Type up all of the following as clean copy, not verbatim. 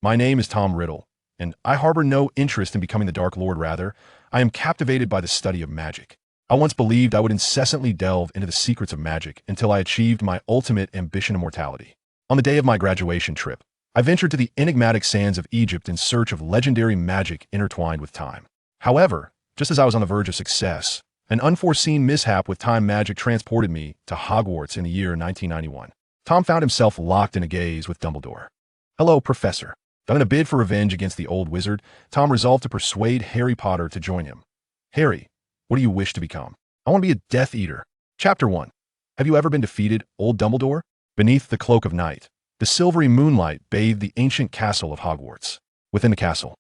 My name is Tom Riddle, and I harbor no interest in becoming the Dark Lord. Rather, I am captivated by the study of magic. I once believed I would incessantly delve into the secrets of magic until I achieved my ultimate ambition, immortality. On the day of my graduation trip, I ventured to the enigmatic sands of Egypt in search of legendary magic intertwined with time. However, just as I was on the verge of success, an unforeseen mishap with time magic transported me to Hogwarts in the year 1991. Tom found himself locked in a gaze with Dumbledore. "Hello, Professor." In a bid for revenge against the old wizard, Tom resolved to persuade Harry Potter to join him. "Harry, what do you wish to become?" "I want to be a Death Eater." Chapter 1. Have you ever been defeated, old Dumbledore? Beneath the cloak of night, the silvery moonlight bathed the ancient castle of Hogwarts. Within the castle,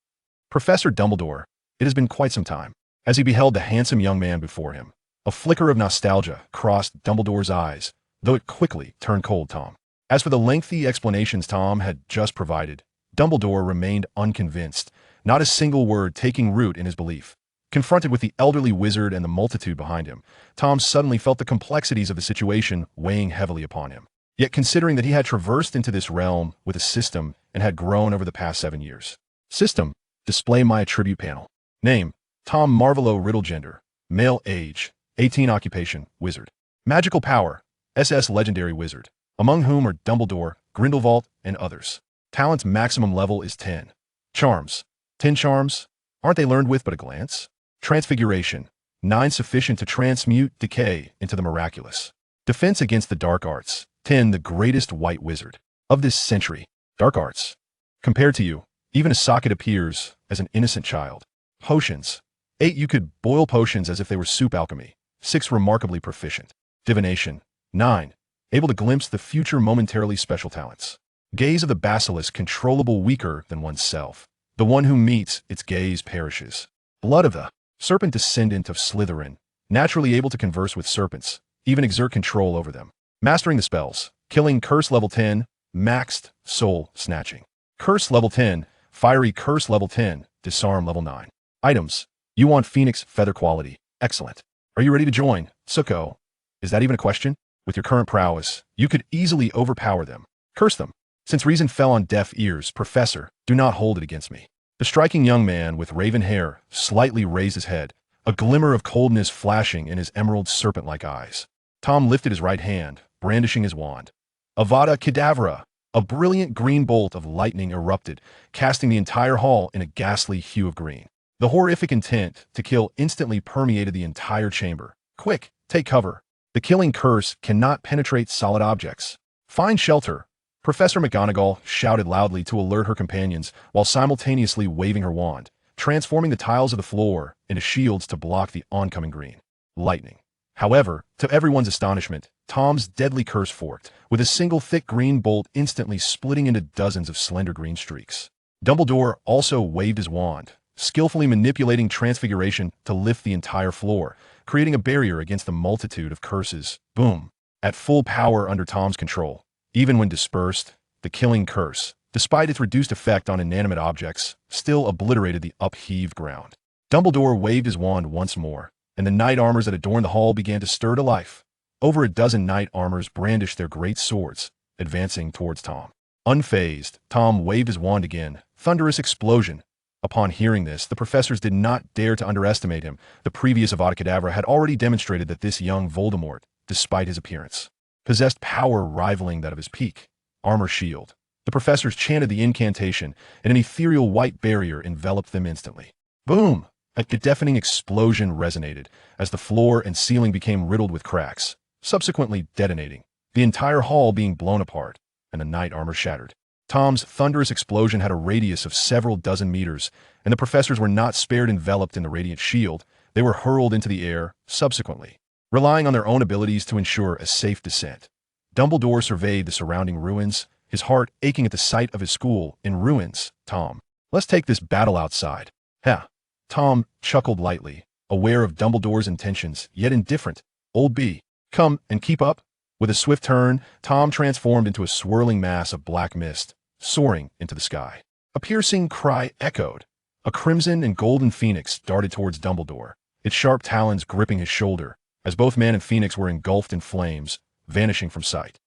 Professor Dumbledore, it has been quite some time. As he beheld the handsome young man before him, a flicker of nostalgia crossed Dumbledore's eyes, though it quickly turned cold. Tom. As for the lengthy explanations Tom had just provided, Dumbledore remained unconvinced, not a single word taking root in his belief. Confronted with the elderly wizard and the multitude behind him, Tom suddenly felt the complexities of the situation weighing heavily upon him. Yet considering that he had traversed into this realm with a system and had grown over the past 7 years. System, display my attribute panel. Name, Tom Marvolo Riddle. Gender, male. Age, 18. Occupation, wizard. Magical power, SS Legendary Wizard, among whom are Dumbledore, Grindelwald, and others. Talent's maximum level is 10. Charms, 10 charms. Aren't they learned with but a glance? Transfiguration, 9, sufficient to transmute decay into the miraculous. Defense against the dark arts, 10, the greatest white wizard of this century. Dark arts. Compared to you, even a socket appears as an innocent child. Potions, 8, you could boil potions as if they were soup. Alchemy, 6, remarkably proficient. Divination, 9, able to glimpse the future momentarily. Special talents. Gaze of the basilisk, controllable, weaker than oneself. The one who meets its gaze perishes. Blood of the serpent, descendant of Slytherin, naturally able to converse with serpents, even exert control over them. Mastering the spells, killing curse level 10, maxed soul snatching. Curse level 10, fiery curse level 10, disarm level 9. Items, you want phoenix feather quality, excellent. Are you ready to join? Suko. Is that even a question? With your current prowess, you could easily overpower them. Curse them. Since reason fell on deaf ears, Professor, do not hold it against me. The striking young man with raven hair slightly raised his head, a glimmer of coldness flashing in his emerald serpent-like eyes. Tom lifted his right hand, brandishing his wand. Avada Kedavra! A brilliant green bolt of lightning erupted, casting the entire hall in a ghastly hue of green. The horrific intent to kill instantly permeated the entire chamber. Quick, take cover. The killing curse cannot penetrate solid objects. Find shelter. Professor McGonagall shouted loudly to alert her companions while simultaneously waving her wand, transforming the tiles of the floor into shields to block the oncoming green lightning. However, to everyone's astonishment, Tom's deadly curse forked, with a single thick green bolt instantly splitting into dozens of slender green streaks. Dumbledore also waved his wand, skillfully manipulating transfiguration to lift the entire floor, creating a barrier against the multitude of curses. Boom! At full power under Tom's control. Even when dispersed, the killing curse, despite its reduced effect on inanimate objects, still obliterated the upheaved ground. Dumbledore waved his wand once more, and the knight armors that adorned the hall began to stir to life. Over a dozen knight armors brandished their great swords, advancing towards Tom. Unfazed, Tom waved his wand again. Thunderous explosion. Upon hearing this, the professors did not dare to underestimate him. The previous Avada Kedavra had already demonstrated that this young Voldemort, despite his appearance, possessed power rivaling that of his peak armor shield. The professors chanted the incantation, and an ethereal white barrier enveloped them instantly. Boom! A deafening explosion resonated as the floor and ceiling became riddled with cracks, subsequently detonating, the entire hall being blown apart, and the knight armor shattered. Tom's thunderous explosion had a radius of several dozen meters, and the professors were not spared. Enveloped in the radiant shield, they were hurled into the air, subsequently relying on their own abilities to ensure a safe descent. Dumbledore surveyed the surrounding ruins, his heart aching at the sight of his school in ruins. Tom, let's take this battle outside. Ha! Tom chuckled lightly, aware of Dumbledore's intentions, yet indifferent. Old B, come and keep up. With a swift turn, Tom transformed into a swirling mass of black mist, soaring into the sky. A piercing cry echoed. A crimson and golden phoenix darted towards Dumbledore, its sharp talons gripping his shoulder, as both man and phoenix were engulfed in flames, vanishing from sight.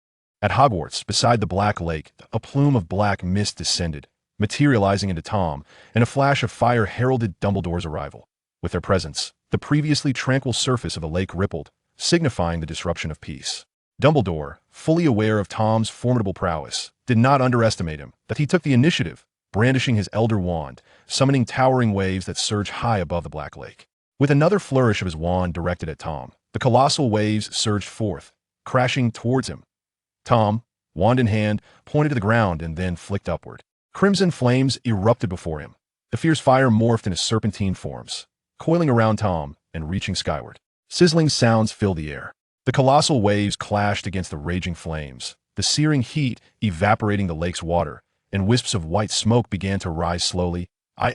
At Hogwarts, beside the Black Lake, a plume of black mist descended, materializing into Tom, and a flash of fire heralded Dumbledore's arrival. With their presence, the previously tranquil surface of the lake rippled, signifying the disruption of peace. Dumbledore, fully aware of Tom's formidable prowess, did not underestimate him, that he took the initiative, brandishing his elder wand, summoning towering waves that surged high above the Black Lake. With another flourish of his wand directed at Tom, the colossal waves surged forth, crashing towards him. Tom, wand in hand, pointed to the ground and then flicked upward. Crimson flames erupted before him. The fierce fire morphed into serpentine forms, coiling around Tom and reaching skyward. Sizzling sounds filled the air. The colossal waves clashed against the raging flames, the searing heat evaporating the lake's water, and wisps of white smoke began to rise slowly.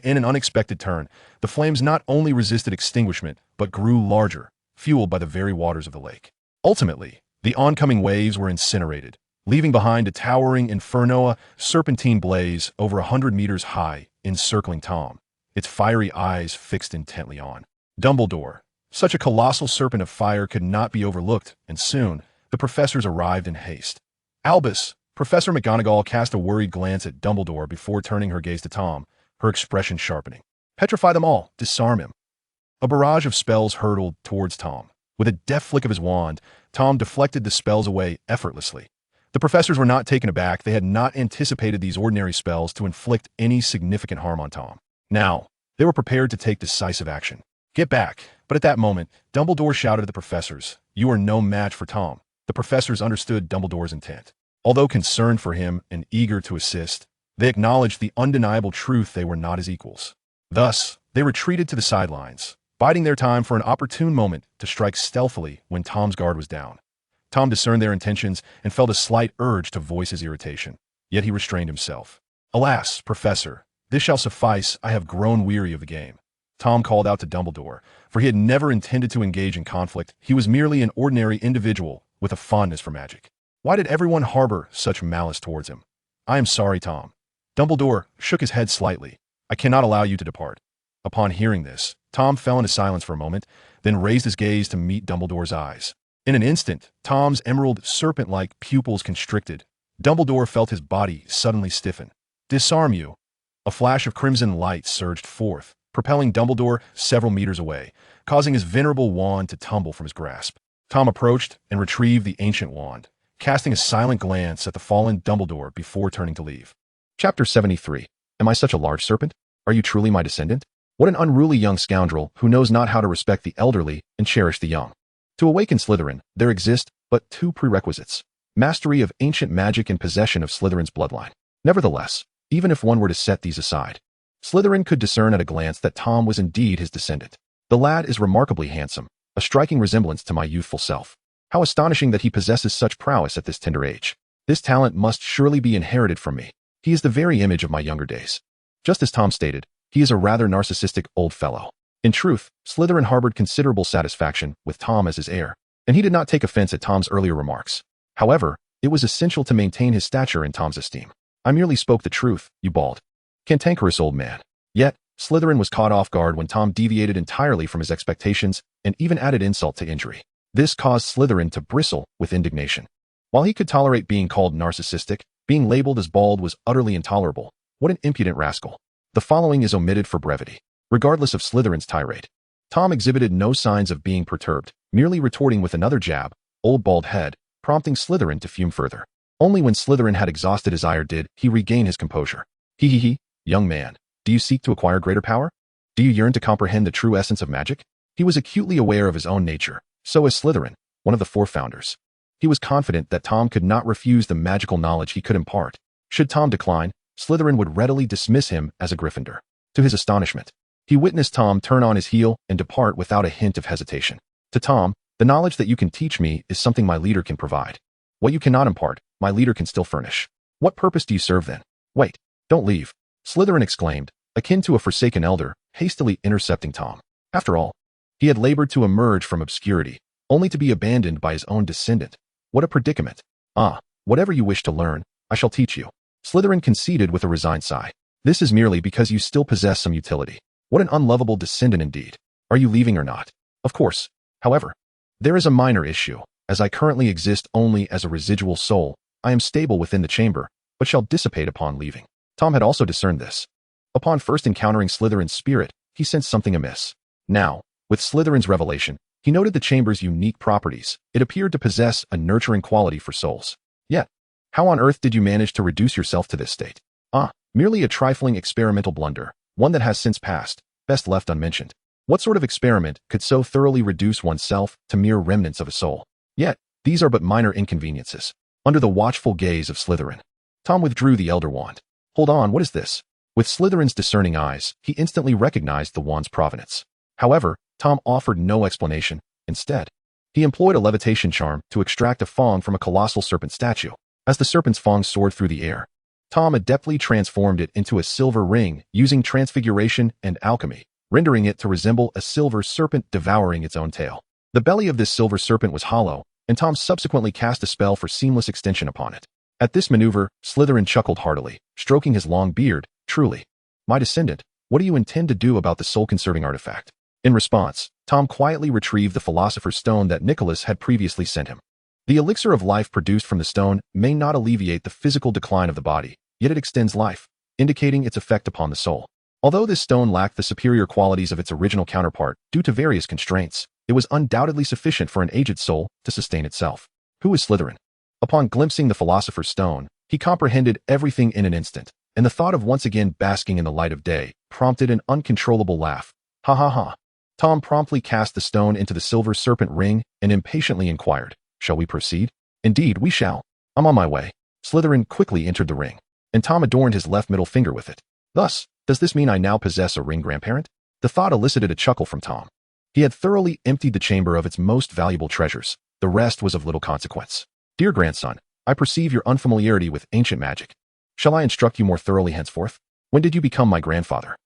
In an unexpected turn, the flames not only resisted extinguishment, but grew larger, fueled by the very waters of the lake. Ultimately, the oncoming waves were incinerated, leaving behind a towering inferno, serpentine blaze over 100 meters high, encircling Tom, its fiery eyes fixed intently on Dumbledore. Such a colossal serpent of fire could not be overlooked, and soon, the professors arrived in haste. Albus, Professor McGonagall cast a worried glance at Dumbledore before turning her gaze to Tom, her expression sharpening. Petrify them all, disarm him. A barrage of spells hurtled towards Tom. With a deft flick of his wand, Tom deflected the spells away effortlessly. The professors were not taken aback. They had not anticipated these ordinary spells to inflict any significant harm on Tom. Now, they were prepared to take decisive action. Get back. But at that moment, Dumbledore shouted at the professors, "You are no match for Tom." The professors understood Dumbledore's intent. Although concerned for him and eager to assist, they acknowledged the undeniable truth they were not his equals. Thus, they retreated to the sidelines, biding their time for an opportune moment to strike stealthily when Tom's guard was down. Tom discerned their intentions and felt a slight urge to voice his irritation, yet he restrained himself. "Alas, Professor, this shall suffice. I have grown weary of the game." Tom called out to Dumbledore, for he had never intended to engage in conflict. He was merely an ordinary individual with a fondness for magic. Why did everyone harbor such malice towards him? "I am sorry, Tom." Dumbledore shook his head slightly. "I cannot allow you to depart." Upon hearing this, Tom fell into silence for a moment, then raised his gaze to meet Dumbledore's eyes. In an instant, Tom's emerald serpent-like pupils constricted. Dumbledore felt his body suddenly stiffen. "Disarm you." A flash of crimson light surged forth, propelling Dumbledore several meters away, causing his venerable wand to tumble from his grasp. Tom approached and retrieved the ancient wand, casting a silent glance at the fallen Dumbledore before turning to leave. Chapter 73. Am I such a large serpent? Are you truly my descendant? What an unruly young scoundrel who knows not how to respect the elderly and cherish the young. To awaken Slytherin, there exist but two prerequisites: mastery of ancient magic and possession of Slytherin's bloodline. Nevertheless, even if one were to set these aside, Slytherin could discern at a glance that Tom was indeed his descendant. The lad is remarkably handsome, a striking resemblance to my youthful self. How astonishing that he possesses such prowess at this tender age. This talent must surely be inherited from me. He is the very image of my younger days. Just as Tom stated, he is a rather narcissistic old fellow. In truth, Slytherin harbored considerable satisfaction with Tom as his heir, and he did not take offense at Tom's earlier remarks. However, it was essential to maintain his stature in Tom's esteem. "I merely spoke the truth, you bald, cantankerous old man." Yet, Slytherin was caught off guard when Tom deviated entirely from his expectations and even added insult to injury. This caused Slytherin to bristle with indignation. While he could tolerate being called narcissistic, being labeled as bald was utterly intolerable. What an impudent rascal. The following is omitted for brevity. Regardless of Slytherin's tirade, Tom exhibited no signs of being perturbed, merely retorting with another jab, "Old bald head," prompting Slytherin to fume further. Only when Slytherin had exhausted his ire did he regain his composure. "He, young man, do you seek to acquire greater power? Do you yearn to comprehend the true essence of magic?" He was acutely aware of his own nature. So is Slytherin, one of the four founders. He was confident that Tom could not refuse the magical knowledge he could impart. Should Tom decline, Slytherin would readily dismiss him as a Gryffindor. To his astonishment, he witnessed Tom turn on his heel and depart without a hint of hesitation. To Tom, "The knowledge that you can teach me is something my leader can provide. What you cannot impart, my leader can still furnish. What purpose do you serve then? Wait, don't leave," Slytherin exclaimed, akin to a forsaken elder, hastily intercepting Tom. After all, he had labored to emerge from obscurity, only to be abandoned by his own descendant. What a predicament. "Ah, whatever you wish to learn, I shall teach you," Slytherin conceded with a resigned sigh. "This is merely because you still possess some utility. What an unlovable descendant indeed. Are you leaving or not?" "Of course. However, there is a minor issue. As I currently exist only as a residual soul, I am stable within the chamber, but shall dissipate upon leaving." Tom had also discerned this. Upon first encountering Slytherin's spirit, he sensed something amiss. Now, with Slytherin's revelation, he noted the chamber's unique properties. It appeared to possess a nurturing quality for souls. Yet, how on earth did you manage to reduce yourself to this state? Merely a trifling experimental blunder, one that has since passed, best left unmentioned. What sort of experiment could so thoroughly reduce oneself to mere remnants of a soul? Yet, these are but minor inconveniences. Under the watchful gaze of Slytherin, Tom withdrew the Elder Wand. Hold on, what is this? With Slytherin's discerning eyes, he instantly recognized the wand's provenance. However, Tom offered no explanation. Instead, he employed a levitation charm to extract a fong from a colossal serpent statue. As the serpent's fong soared through the air, Tom adeptly transformed it into a silver ring using transfiguration and alchemy, rendering it to resemble a silver serpent devouring its own tail. The belly of this silver serpent was hollow, and Tom subsequently cast a spell for seamless extension upon it. At this maneuver, Slytherin chuckled heartily, stroking his long beard. Truly, my descendant, what do you intend to do about the soul-conserving artifact? In response, Tom quietly retrieved the Philosopher's Stone that Nicholas had previously sent him. The elixir of life produced from the stone may not alleviate the physical decline of the body, yet it extends life, indicating its effect upon the soul. Although this stone lacked the superior qualities of its original counterpart due to various constraints, it was undoubtedly sufficient for an aged soul to sustain itself. Who is Slytherin? Upon glimpsing the Philosopher's Stone, he comprehended everything in an instant, and the thought of once again basking in the light of day prompted an uncontrollable laugh. Ha ha ha. Tom promptly cast the stone into the silver serpent ring and impatiently inquired, "Shall we proceed?" "Indeed, we shall. I'm on my way." Slytherin quickly entered the ring, and Tom adorned his left middle finger with it. Thus, does this mean I now possess a ring grandparent? The thought elicited a chuckle from Tom. He had thoroughly emptied the chamber of its most valuable treasures. The rest was of little consequence. "Dear grandson, I perceive your unfamiliarity with ancient magic. Shall I instruct you more thoroughly henceforth? When did you become my grandfather?"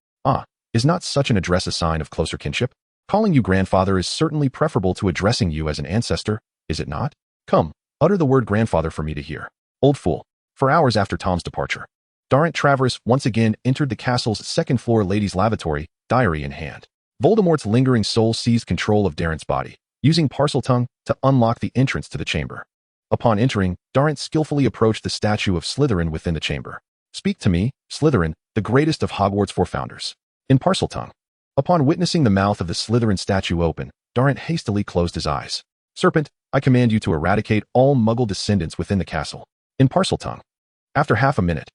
Is not such an address a sign of closer kinship? Calling you grandfather is certainly preferable to addressing you as an ancestor, is it not? Come, utter the word grandfather for me to hear. Old fool. For hours after Tom's departure, Travers once again entered the castle's second-floor ladies' lavatory, diary in hand. Voldemort's lingering soul seized control of Darren's body, using Parseltongue to unlock the entrance to the chamber. Upon entering, Darren skillfully approached the statue of Slytherin within the chamber. "Speak to me, Slytherin, the greatest of Hogwarts forefounders." In Parseltongue. Upon witnessing the mouth of the Slytherin statue open, Darren hastily closed his eyes. "Serpent, I command you to eradicate all Muggle descendants within the castle." In Parseltongue. After half a minute,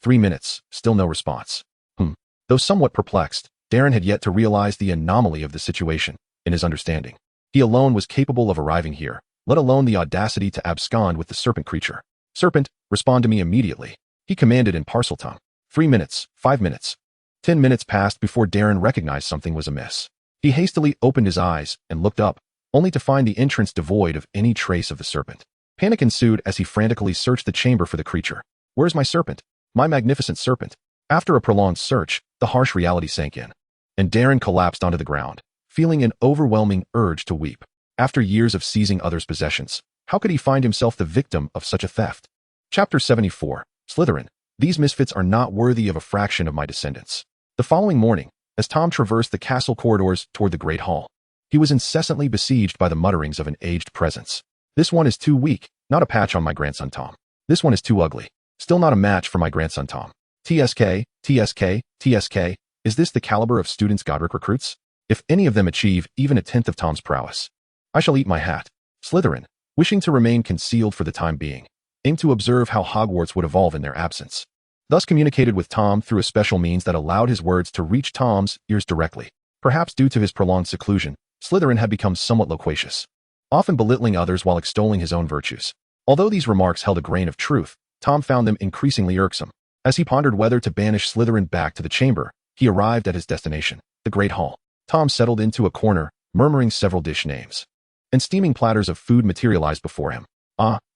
3 minutes, still no response. Though somewhat perplexed, Darren had yet to realize the anomaly of the situation. In his understanding, he alone was capable of arriving here, let alone the audacity to abscond with the serpent creature. "Serpent, respond to me immediately," he commanded in Parseltongue. 3 minutes, 5 minutes. 10 minutes passed before Darren recognized something was amiss. He hastily opened his eyes and looked up, only to find the entrance devoid of any trace of the serpent. Panic ensued as he frantically searched the chamber for the creature. "Where's my serpent? My magnificent serpent?" After a prolonged search, the harsh reality sank in, and Darren collapsed onto the ground, feeling an overwhelming urge to weep. After years of seizing others' possessions, how could he find himself the victim of such a theft? Chapter 74. Slytherin. These misfits are not worthy of a fraction of my descendants. The following morning, as Tom traversed the castle corridors toward the Great Hall, he was incessantly besieged by the mutterings of an aged presence. "This one is too weak, not a patch on my grandson Tom. This one is too ugly, still not a match for my grandson Tom. TSK, TSK, TSK, is this the caliber of students Godric recruits? If any of them achieve even a tenth of Tom's prowess, I shall eat my hat." Slytherin, wishing to remain concealed for the time being, aimed to observe how Hogwarts would evolve in their absence. Thus communicated with Tom through a special means that allowed his words to reach Tom's ears directly. Perhaps due to his prolonged seclusion, Slytherin had become somewhat loquacious, often belittling others while extolling his own virtues. Although these remarks held a grain of truth, Tom found them increasingly irksome. As he pondered whether to banish Slytherin back to the chamber, he arrived at his destination, the Great Hall. Tom settled into a corner, murmuring several dish names, and steaming platters of food materialized before him.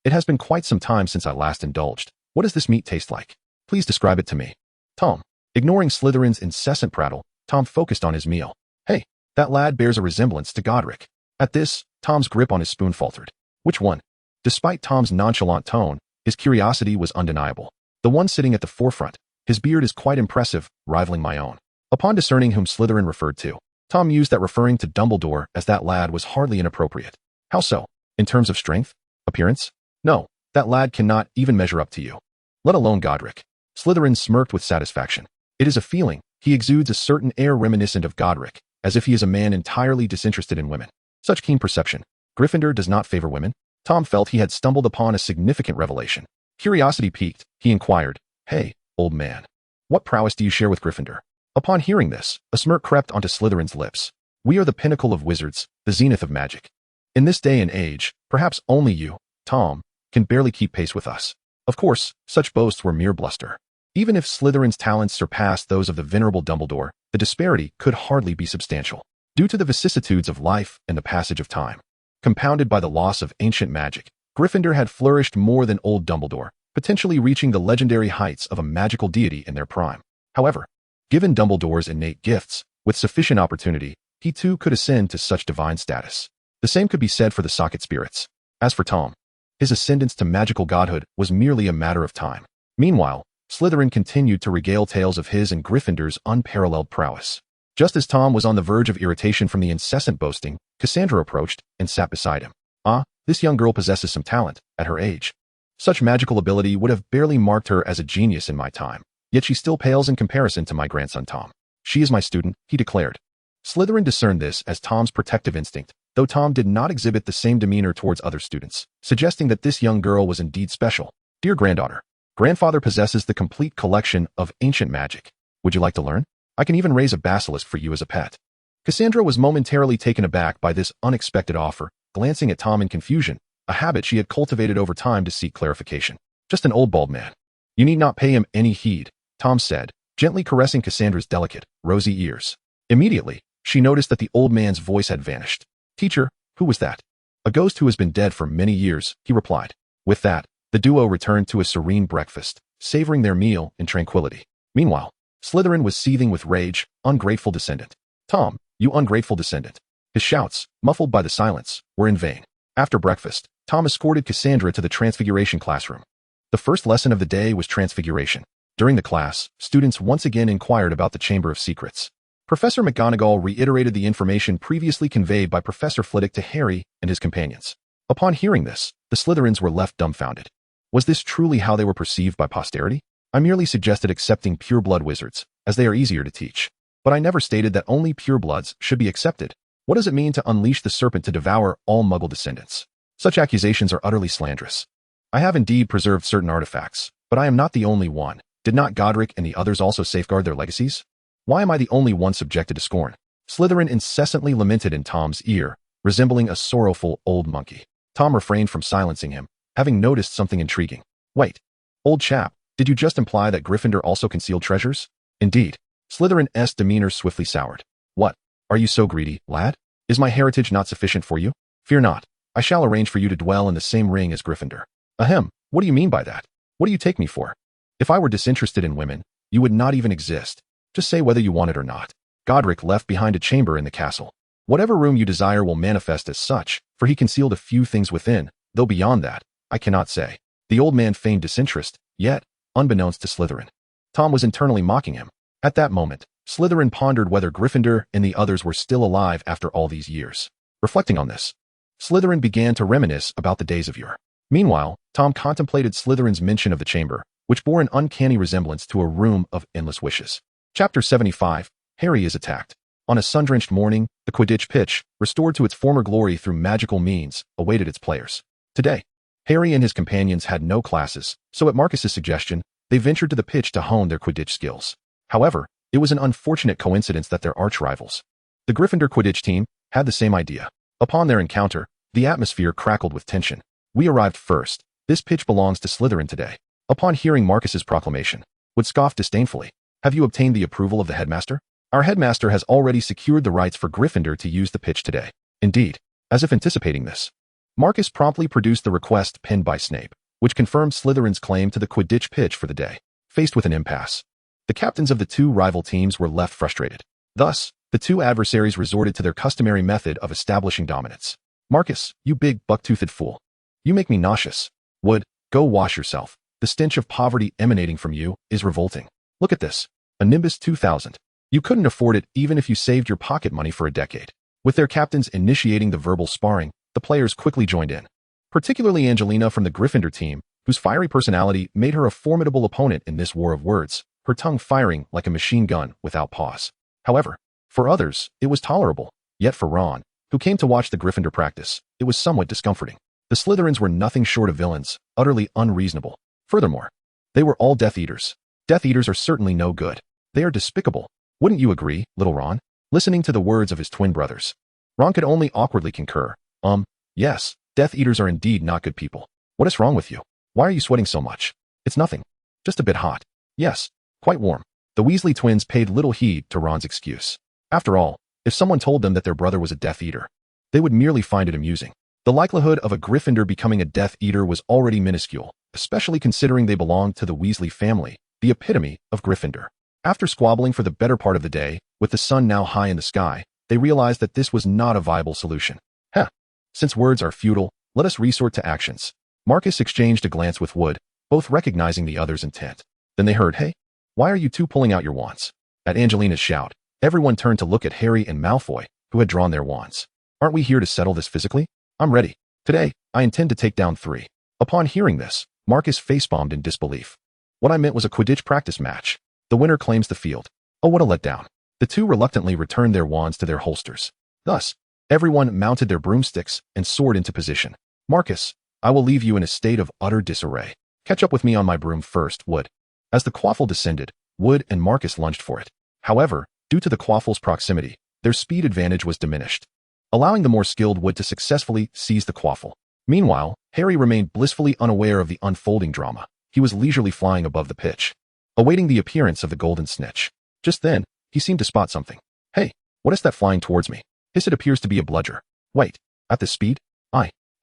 It has been quite some time since I last indulged. What does this meat taste like? Please describe it to me." Tom. Ignoring Slytherin's incessant prattle, Tom focused on his meal. "Hey, that lad bears a resemblance to Godric." At this, Tom's grip on his spoon faltered. "Which one?" Despite Tom's nonchalant tone, his curiosity was undeniable. "The one sitting at the forefront. His beard is quite impressive, rivaling my own." Upon discerning whom Slytherin referred to, Tom mused that referring to Dumbledore as that lad was hardly inappropriate. "How so? In terms of strength? Appearance? No, that lad cannot even measure up to you. Let alone Godric." Slytherin smirked with satisfaction. It is a feeling. He exudes a certain air reminiscent of Godric, as if he is a man entirely disinterested in women. Such keen perception. Gryffindor does not favor women? Tom felt he had stumbled upon a significant revelation. Curiosity piqued, he inquired, "Hey, old man, what prowess do you share with Gryffindor?" Upon hearing this, a smirk crept onto Slytherin's lips. "We are the pinnacle of wizards, the zenith of magic. In this day and age, perhaps only you, Tom, can barely keep pace with us." Of course, such boasts were mere bluster. Even if Slytherin's talents surpassed those of the venerable Dumbledore, the disparity could hardly be substantial. Due to the vicissitudes of life and the passage of time, compounded by the loss of ancient magic, Gryffindor had flourished more than old Dumbledore, potentially reaching the legendary heights of a magical deity in their prime. However, given Dumbledore's innate gifts, with sufficient opportunity, he too could ascend to such divine status. The same could be said for the Socket Spirits. As for Tom, his ascendance to magical godhood was merely a matter of time. Meanwhile, Slytherin continued to regale tales of his and Gryffindor's unparalleled prowess. Just as Tom was on the verge of irritation from the incessant boasting, Cassandra approached and sat beside him. "Ah, this young girl possesses some talent, at her age. Such magical ability would have barely marked her as a genius in my time, yet she still pales in comparison to my grandson Tom. She is my student," he declared. Slytherin discerned this as Tom's protective instinct, though Tom did not exhibit the same demeanor towards other students, suggesting that this young girl was indeed special. "Dear granddaughter, grandfather possesses the complete collection of ancient magic. Would you like to learn? I can even raise a basilisk for you as a pet." Cassandra was momentarily taken aback by this unexpected offer, glancing at Tom in confusion, a habit she had cultivated over time to seek clarification. "Just an old bald man. You need not pay him any heed," Tom said, gently caressing Cassandra's delicate, rosy ears. Immediately, she noticed that the old man's voice had vanished. "Teacher, who was that?" "A ghost who has been dead for many years," he replied. With that, the duo returned to a serene breakfast, savoring their meal in tranquility. Meanwhile, Slytherin was seething with rage. "Ungrateful descendant. Tom, you ungrateful descendant." His shouts, muffled by the silence, were in vain. After breakfast, Tom escorted Cassandra to the Transfiguration classroom. The first lesson of the day was Transfiguration. During the class, students once again inquired about the Chamber of Secrets. Professor McGonagall reiterated the information previously conveyed by Professor Flitwick to Harry and his companions. Upon hearing this, the Slytherins were left dumbfounded. Was this truly how they were perceived by posterity? I merely suggested accepting pure-blood wizards, as they are easier to teach. But I never stated that only purebloods should be accepted. What does it mean to unleash the serpent to devour all Muggle descendants? Such accusations are utterly slanderous. I have indeed preserved certain artifacts, but I am not the only one. Did not Godric and the others also safeguard their legacies? Why am I the only one subjected to scorn? Slytherin incessantly lamented in Tom's ear, resembling a sorrowful old monkey. Tom refrained from silencing him, having noticed something intriguing. "Wait, old chap, did you just imply that Gryffindor also concealed treasures?" "Indeed." Slytherin's demeanor swiftly soured. "What? Are you so greedy, lad? Is my heritage not sufficient for you? Fear not. I shall arrange for you to dwell in the same ring as Gryffindor." "Ahem, what do you mean by that? What do you take me for? If I were disinterested in women, you would not even exist. Just say whether you want it or not." Godric left behind a chamber in the castle. "Whatever room you desire will manifest as such, for he concealed a few things within, though beyond that, I cannot say." The old man feigned disinterest, yet, unbeknownst to Slytherin, Tom was internally mocking him. At that moment, Slytherin pondered whether Gryffindor and the others were still alive after all these years. Reflecting on this, Slytherin began to reminisce about the days of yore. Meanwhile, Tom contemplated Slytherin's mention of the chamber, which bore an uncanny resemblance to a room of endless wishes. Chapter 75, Harry is attacked. On a sun-drenched morning, the Quidditch pitch, restored to its former glory through magical means, awaited its players. Today, Harry and his companions had no classes, so at Marcus's suggestion, they ventured to the pitch to hone their Quidditch skills. However, it was an unfortunate coincidence that their arch-rivals, the Gryffindor Quidditch team, had the same idea. Upon their encounter, the atmosphere crackled with tension. "We arrived first. This pitch belongs to Slytherin today." Upon hearing Marcus's proclamation, Wood scoffed disdainfully. "Have you obtained the approval of the headmaster?" "Our headmaster has already secured the rights for Gryffindor to use the pitch today." Indeed, as if anticipating this, Marcus promptly produced the request penned by Snape, which confirmed Slytherin's claim to the Quidditch pitch for the day. Faced with an impasse, the captains of the two rival teams were left frustrated. Thus, the two adversaries resorted to their customary method of establishing dominance. "Marcus, you big buck-toothed fool. You make me nauseous. Wood, go wash yourself. The stench of poverty emanating from you is revolting. Look at this. A Nimbus 2000. You couldn't afford it even if you saved your pocket money for a decade." With their captains initiating the verbal sparring, the players quickly joined in. Particularly Angelina from the Gryffindor team, whose fiery personality made her a formidable opponent in this war of words, her tongue firing like a machine gun without pause. However, for others, it was tolerable. Yet for Ron, who came to watch the Gryffindor practice, it was somewhat discomforting. The Slytherins were nothing short of villains, utterly unreasonable. Furthermore, they were all Death Eaters. Death Eaters are certainly no good. They are despicable. Wouldn't you agree, little Ron? Listening to the words of his twin brothers, Ron could only awkwardly concur. Yes, Death Eaters are indeed not good people. What is wrong with you? Why are you sweating so much? It's nothing. Just a bit hot. Yes, quite warm. The Weasley twins paid little heed to Ron's excuse. After all, if someone told them that their brother was a Death Eater, they would merely find it amusing. The likelihood of a Gryffindor becoming a Death Eater was already minuscule, especially considering they belonged to the Weasley family, the epitome of Gryffindor. After squabbling for the better part of the day, with the sun now high in the sky, they realized that this was not a viable solution. Since words are futile, let us resort to actions. Marcus exchanged a glance with Wood, both recognizing the other's intent. Then they heard, "Hey, why are you two pulling out your wands?" At Angelina's shout, everyone turned to look at Harry and Malfoy, who had drawn their wands. "Aren't we here to settle this physically? I'm ready. Today, I intend to take down 3. Upon hearing this, Marcus facepalmed in disbelief. "What I meant was a Quidditch practice match. The winner claims the field." Oh, what a letdown. The two reluctantly returned their wands to their holsters. Thus, everyone mounted their broomsticks and soared into position. "Marcus, I will leave you in a state of utter disarray. Catch up with me on my broom first, Wood." As the quaffle descended, Wood and Marcus lunged for it. However, due to the quaffle's proximity, their speed advantage was diminished, allowing the more skilled Wood to successfully seize the quaffle. Meanwhile, Harry remained blissfully unaware of the unfolding drama. He was leisurely flying above the pitch, awaiting the appearance of the golden snitch. Just then, he seemed to spot something. "Hey, what is that flying towards me? It appears to be a bludger." "Wait, at this speed?"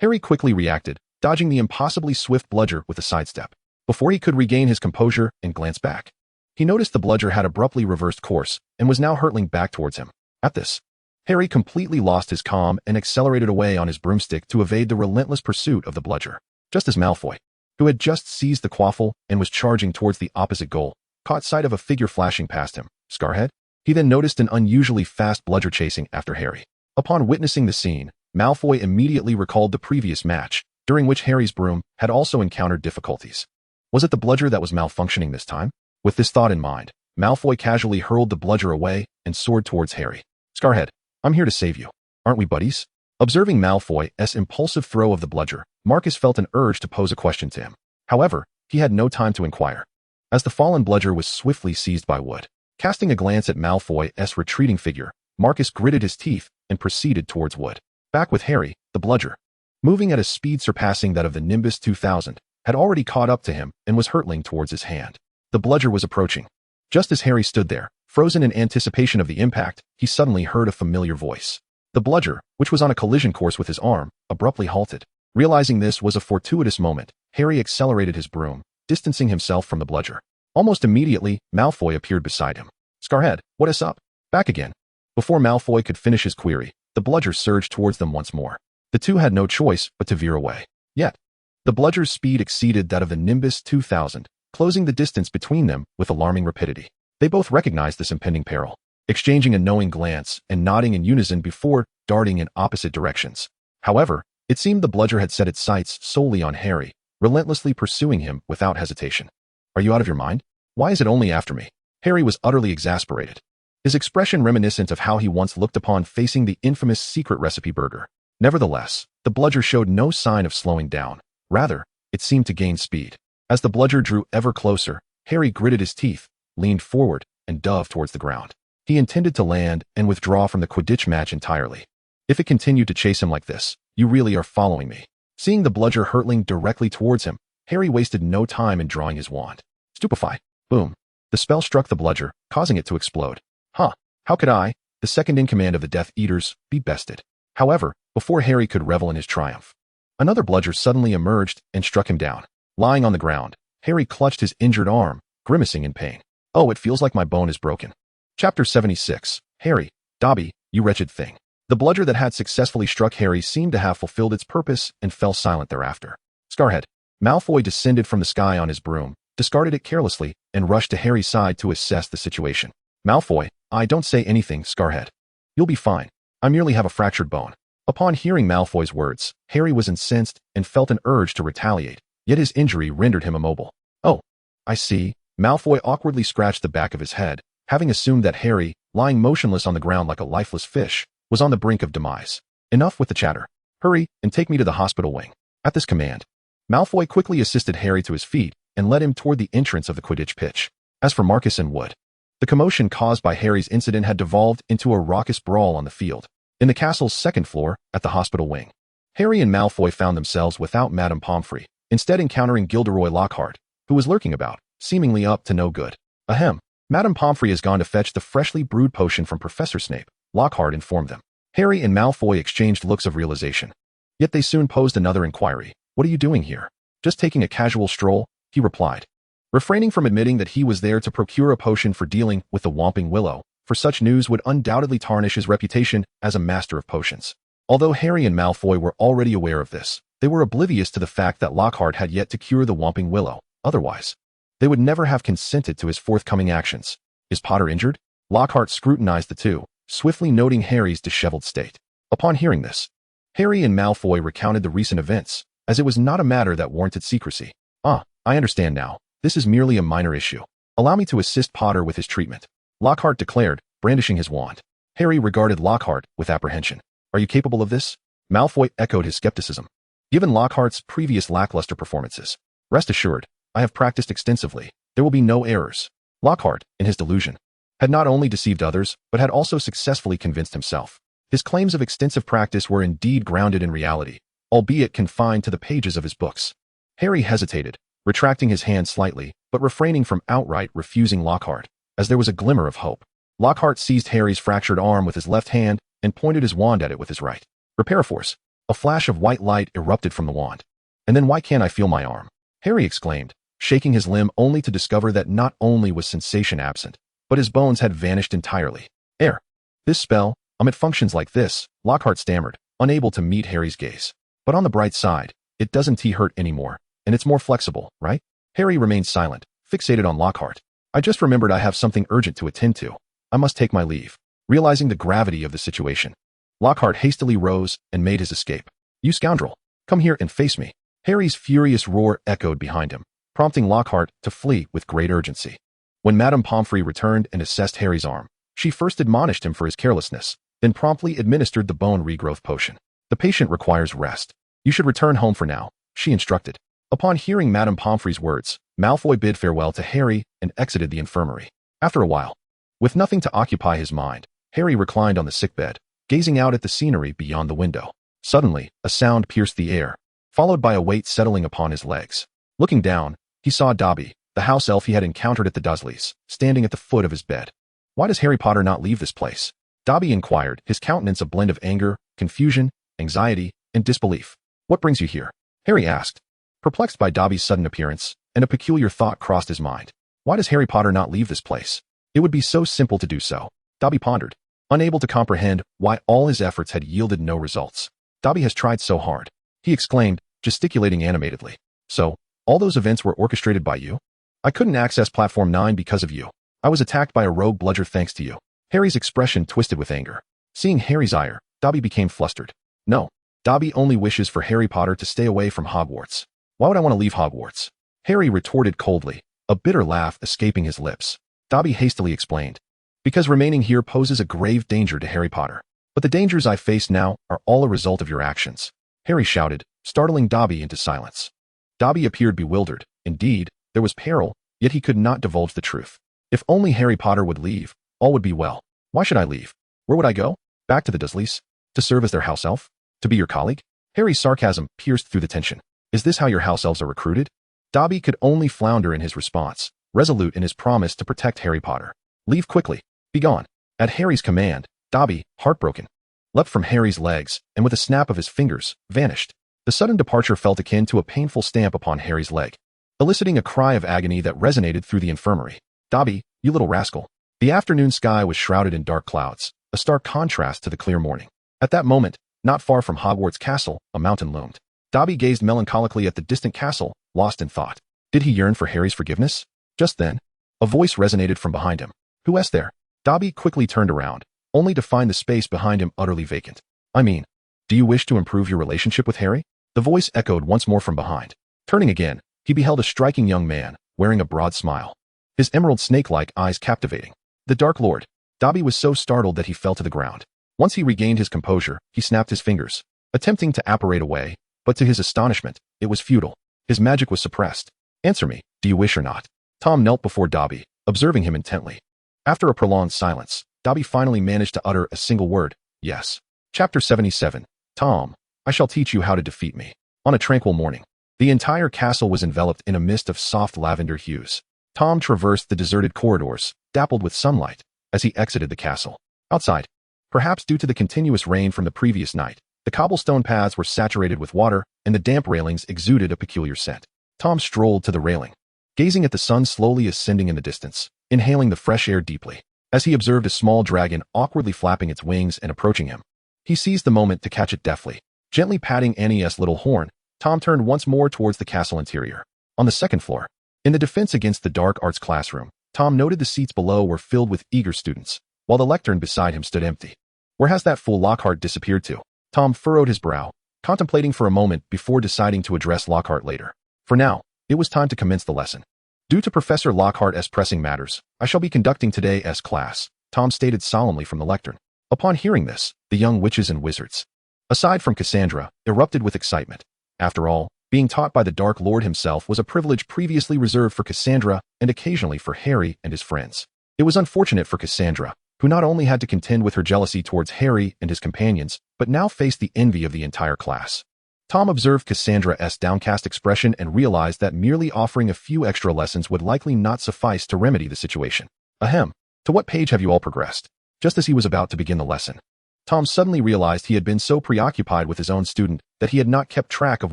Harry quickly reacted, dodging the impossibly swift bludger with a sidestep. Before he could regain his composure and glance back, he noticed the bludger had abruptly reversed course and was now hurtling back towards him. At this, Harry completely lost his calm and accelerated away on his broomstick to evade the relentless pursuit of the bludger. Just as Malfoy, who had just seized the quaffle and was charging towards the opposite goal, caught sight of a figure flashing past him, Scarhead, he then noticed an unusually fast bludger chasing after Harry. Upon witnessing the scene, Malfoy immediately recalled the previous match, during which Harry's broom had also encountered difficulties. Was it the bludger that was malfunctioning this time? With this thought in mind, Malfoy casually hurled the bludger away and soared towards Harry. "Scarhead, I'm here to save you. Aren't we buddies?" Observing Malfoy's impulsive throw of the bludger, Marcus felt an urge to pose a question to him. However, he had no time to inquire, as the fallen bludger was swiftly seized by Wood. Casting a glance at Malfoy's retreating figure, Marcus gritted his teeth and proceeded towards Wood. Back with Harry, the bludger, moving at a speed surpassing that of the Nimbus 2000, had already caught up to him and was hurtling towards his hand. The bludger was approaching. Just as Harry stood there, frozen in anticipation of the impact, he suddenly heard a familiar voice. The bludger, which was on a collision course with his arm, abruptly halted. Realizing this was a fortuitous moment, Harry accelerated his broom, distancing himself from the bludger. Almost immediately, Malfoy appeared beside him. "Scarhead, what is up?" "Back again." Before Malfoy could finish his query, the bludger surged towards them once more. The two had no choice but to veer away. Yet, the bludger's speed exceeded that of the Nimbus 2000, closing the distance between them with alarming rapidity. They both recognized this impending peril, exchanging a knowing glance and nodding in unison before darting in opposite directions. However, it seemed the bludger had set its sights solely on Harry, relentlessly pursuing him without hesitation. "Are you out of your mind? Why is it only after me?" Harry was utterly exasperated, his expression reminiscent of how he once looked upon facing the infamous secret recipe burger. Nevertheless, the bludger showed no sign of slowing down. Rather, it seemed to gain speed. As the bludger drew ever closer, Harry gritted his teeth, leaned forward, and dove towards the ground. He intended to land and withdraw from the Quidditch match entirely. If it continued to chase him like this, "You really are following me." Seeing the bludger hurtling directly towards him, Harry wasted no time in drawing his wand. Stupefy. Boom. The spell struck the bludger, causing it to explode. How could I, the second in command of the Death Eaters, be bested? However, before Harry could revel in his triumph, another bludger suddenly emerged and struck him down. Lying on the ground, Harry clutched his injured arm, grimacing in pain. "Oh, it feels like my bone is broken." Chapter 76. Harry, Dobby, you wretched thing. The bludger that had successfully struck Harry seemed to have fulfilled its purpose and fell silent thereafter. Scarhead. Malfoy descended from the sky on his broom, discarded it carelessly, and rushed to Harry's side to assess the situation. Malfoy, don't say anything, Scarhead. You'll be fine. I merely have a fractured bone. Upon hearing Malfoy's words, Harry was incensed and felt an urge to retaliate, yet his injury rendered him immobile. "Oh, I see." Malfoy awkwardly scratched the back of his head, having assumed that Harry, lying motionless on the ground like a lifeless fish, was on the brink of demise. "Enough with the chatter. Hurry and take me to the hospital wing." At this command, Malfoy quickly assisted Harry to his feet and led him toward the entrance of the Quidditch pitch. As for Marcus and Wood, the commotion caused by Harry's incident had devolved into a raucous brawl on the field. In the castle's second floor, at the hospital wing, Harry and Malfoy found themselves without Madame Pomfrey, instead encountering Gilderoy Lockhart, who was lurking about, seemingly up to no good. "Ahem. Madame Pomfrey has gone to fetch the freshly brewed potion from Professor Snape," Lockhart informed them. Harry and Malfoy exchanged looks of realization. Yet they soon posed another inquiry. "What are you doing here?" "Just taking a casual stroll," he replied, refraining from admitting that he was there to procure a potion for dealing with the Whomping Willow, for such news would undoubtedly tarnish his reputation as a master of potions. Although Harry and Malfoy were already aware of this, they were oblivious to the fact that Lockhart had yet to cure the Whomping Willow. Otherwise, they would never have consented to his forthcoming actions. "Is Potter injured?" Lockhart scrutinized the two, swiftly noting Harry's disheveled state. Upon hearing this, Harry and Malfoy recounted the recent events, as it was not a matter that warranted secrecy. "Ah, I understand now. This is merely a minor issue. Allow me to assist Potter with his treatment," Lockhart declared, brandishing his wand. Harry regarded Lockhart with apprehension. "Are you capable of this?" Malfoy echoed his skepticism. "Given Lockhart's previous lackluster performances, rest assured, I have practiced extensively. There will be no errors." Lockhart, in his delusion, had not only deceived others, but had also successfully convinced himself. His claims of extensive practice were indeed grounded in reality, albeit confined to the pages of his books. Harry hesitated, retracting his hand slightly, but refraining from outright refusing Lockhart, as there was a glimmer of hope. Lockhart seized Harry's fractured arm with his left hand and pointed his wand at it with his right. "Prepare force." A flash of white light erupted from the wand. "And then why can't I feel my arm?" Harry exclaimed, shaking his limb only to discover that not only was sensation absent, but his bones had vanished entirely. "Air. This spell, it functions like this," Lockhart stammered, unable to meet Harry's gaze. "But on the bright side, it doesn't hurt anymore, and it's more flexible, right?" Harry remained silent, fixated on Lockhart. "I just remembered I have something urgent to attend to. I must take my leave." Realizing the gravity of the situation, Lockhart hastily rose and made his escape. "You scoundrel! Come here and face me." Harry's furious roar echoed behind him, prompting Lockhart to flee with great urgency. When Madame Pomfrey returned and assessed Harry's arm, she first admonished him for his carelessness, then promptly administered the bone regrowth potion. "The patient requires rest. You should return home for now," she instructed. Upon hearing Madame Pomfrey's words, Malfoy bid farewell to Harry and exited the infirmary. After a while, with nothing to occupy his mind, Harry reclined on the sickbed, gazing out at the scenery beyond the window. Suddenly, a sound pierced the air, followed by a weight settling upon his legs. Looking down, he saw Dobby, the house elf he had encountered at the Dursleys, standing at the foot of his bed. "Why does Harry Potter not leave this place?" Dobby inquired, his countenance a blend of anger, confusion, anxiety, and disbelief. "What brings you here?" Harry asked, perplexed by Dobby's sudden appearance, and a peculiar thought crossed his mind. Why does Harry Potter not leave this place? It would be so simple to do so. Dobby pondered, unable to comprehend why all his efforts had yielded no results. Dobby has tried so hard, he exclaimed, gesticulating animatedly. "So, all those events were orchestrated by you? I couldn't access Platform 9 because of you. I was attacked by a rogue bludger thanks to you." Harry's expression twisted with anger. Seeing Harry's ire, Dobby became flustered. "No, Dobby only wishes for Harry Potter to stay away from Hogwarts." "Why would I want to leave Hogwarts?" Harry retorted coldly, a bitter laugh escaping his lips. Dobby hastily explained. "Because remaining here poses a grave danger to Harry Potter. But the dangers I face now are all a result of your actions," Harry shouted, startling Dobby into silence. Dobby appeared bewildered. Indeed, there was peril, yet he could not divulge the truth. If only Harry Potter would leave, all would be well. "Why should I leave? Where would I go? Back to the Dursleys? To serve as their house elf? To be your colleague?" Harry's sarcasm pierced through the tension. "Is this how your house elves are recruited?" Dobby could only flounder in his response, resolute in his promise to protect Harry Potter. "Leave quickly. Be gone." At Harry's command, Dobby, heartbroken, leapt from Harry's legs and with a snap of his fingers, vanished. The sudden departure felt akin to a painful stamp upon Harry's leg, eliciting a cry of agony that resonated through the infirmary. "Dobby, you little rascal." The afternoon sky was shrouded in dark clouds, a stark contrast to the clear morning. At that moment, not far from Hogwarts Castle, a mountain loomed. Dobby gazed melancholically at the distant castle, lost in thought. Did he yearn for Harry's forgiveness? Just then, a voice resonated from behind him. "Who's there?" Dobby quickly turned around, only to find the space behind him utterly vacant. "I mean, do you wish to improve your relationship with Harry?" The voice echoed once more from behind. Turning again, he beheld a striking young man, wearing a broad smile. His emerald snake-like eyes captivating. The Dark Lord. Dobby was so startled that he fell to the ground. Once he regained his composure, he snapped his fingers, attempting to apparate away, but to his astonishment, it was futile. His magic was suppressed. Answer me, do you wish or not? Tom knelt before Dobby, observing him intently. After a prolonged silence, Dobby finally managed to utter a single word, yes. Chapter 77. Tom, I shall teach you how to defeat me. On a tranquil morning, the entire castle was enveloped in a mist of soft lavender hues. Tom traversed the deserted corridors, dappled with sunlight, as he exited the castle. Outside, perhaps due to the continuous rain from the previous night, the cobblestone paths were saturated with water, and the damp railings exuded a peculiar scent. Tom strolled to the railing, gazing at the sun slowly ascending in the distance, inhaling the fresh air deeply. As he observed a small dragon awkwardly flapping its wings and approaching him, he seized the moment to catch it deftly. Gently patting Annie's little horn, Tom turned once more towards the castle interior. On the second floor, in the Defense Against the Dark Arts classroom, Tom noted the seats below were filled with eager students, while the lectern beside him stood empty. Where has that fool Lockhart disappeared to? Tom furrowed his brow, contemplating for a moment before deciding to address Lockhart later. For now, it was time to commence the lesson. Due to Professor Lockhart's pressing matters, I shall be conducting today's class, Tom stated solemnly from the lectern. Upon hearing this, the young witches and wizards, aside from Cassandra, erupted with excitement. After all, being taught by the Dark Lord himself was a privilege previously reserved for Cassandra and occasionally for Harry and his friends. It was unfortunate for Cassandra, who not only had to contend with her jealousy towards Harry and his companions, but now faced the envy of the entire class. Tom observed Cassandra's downcast expression and realized that merely offering a few extra lessons would likely not suffice to remedy the situation. Ahem. To what page have you all progressed? Just as he was about to begin the lesson, Tom suddenly realized he had been so preoccupied with his own student that he had not kept track of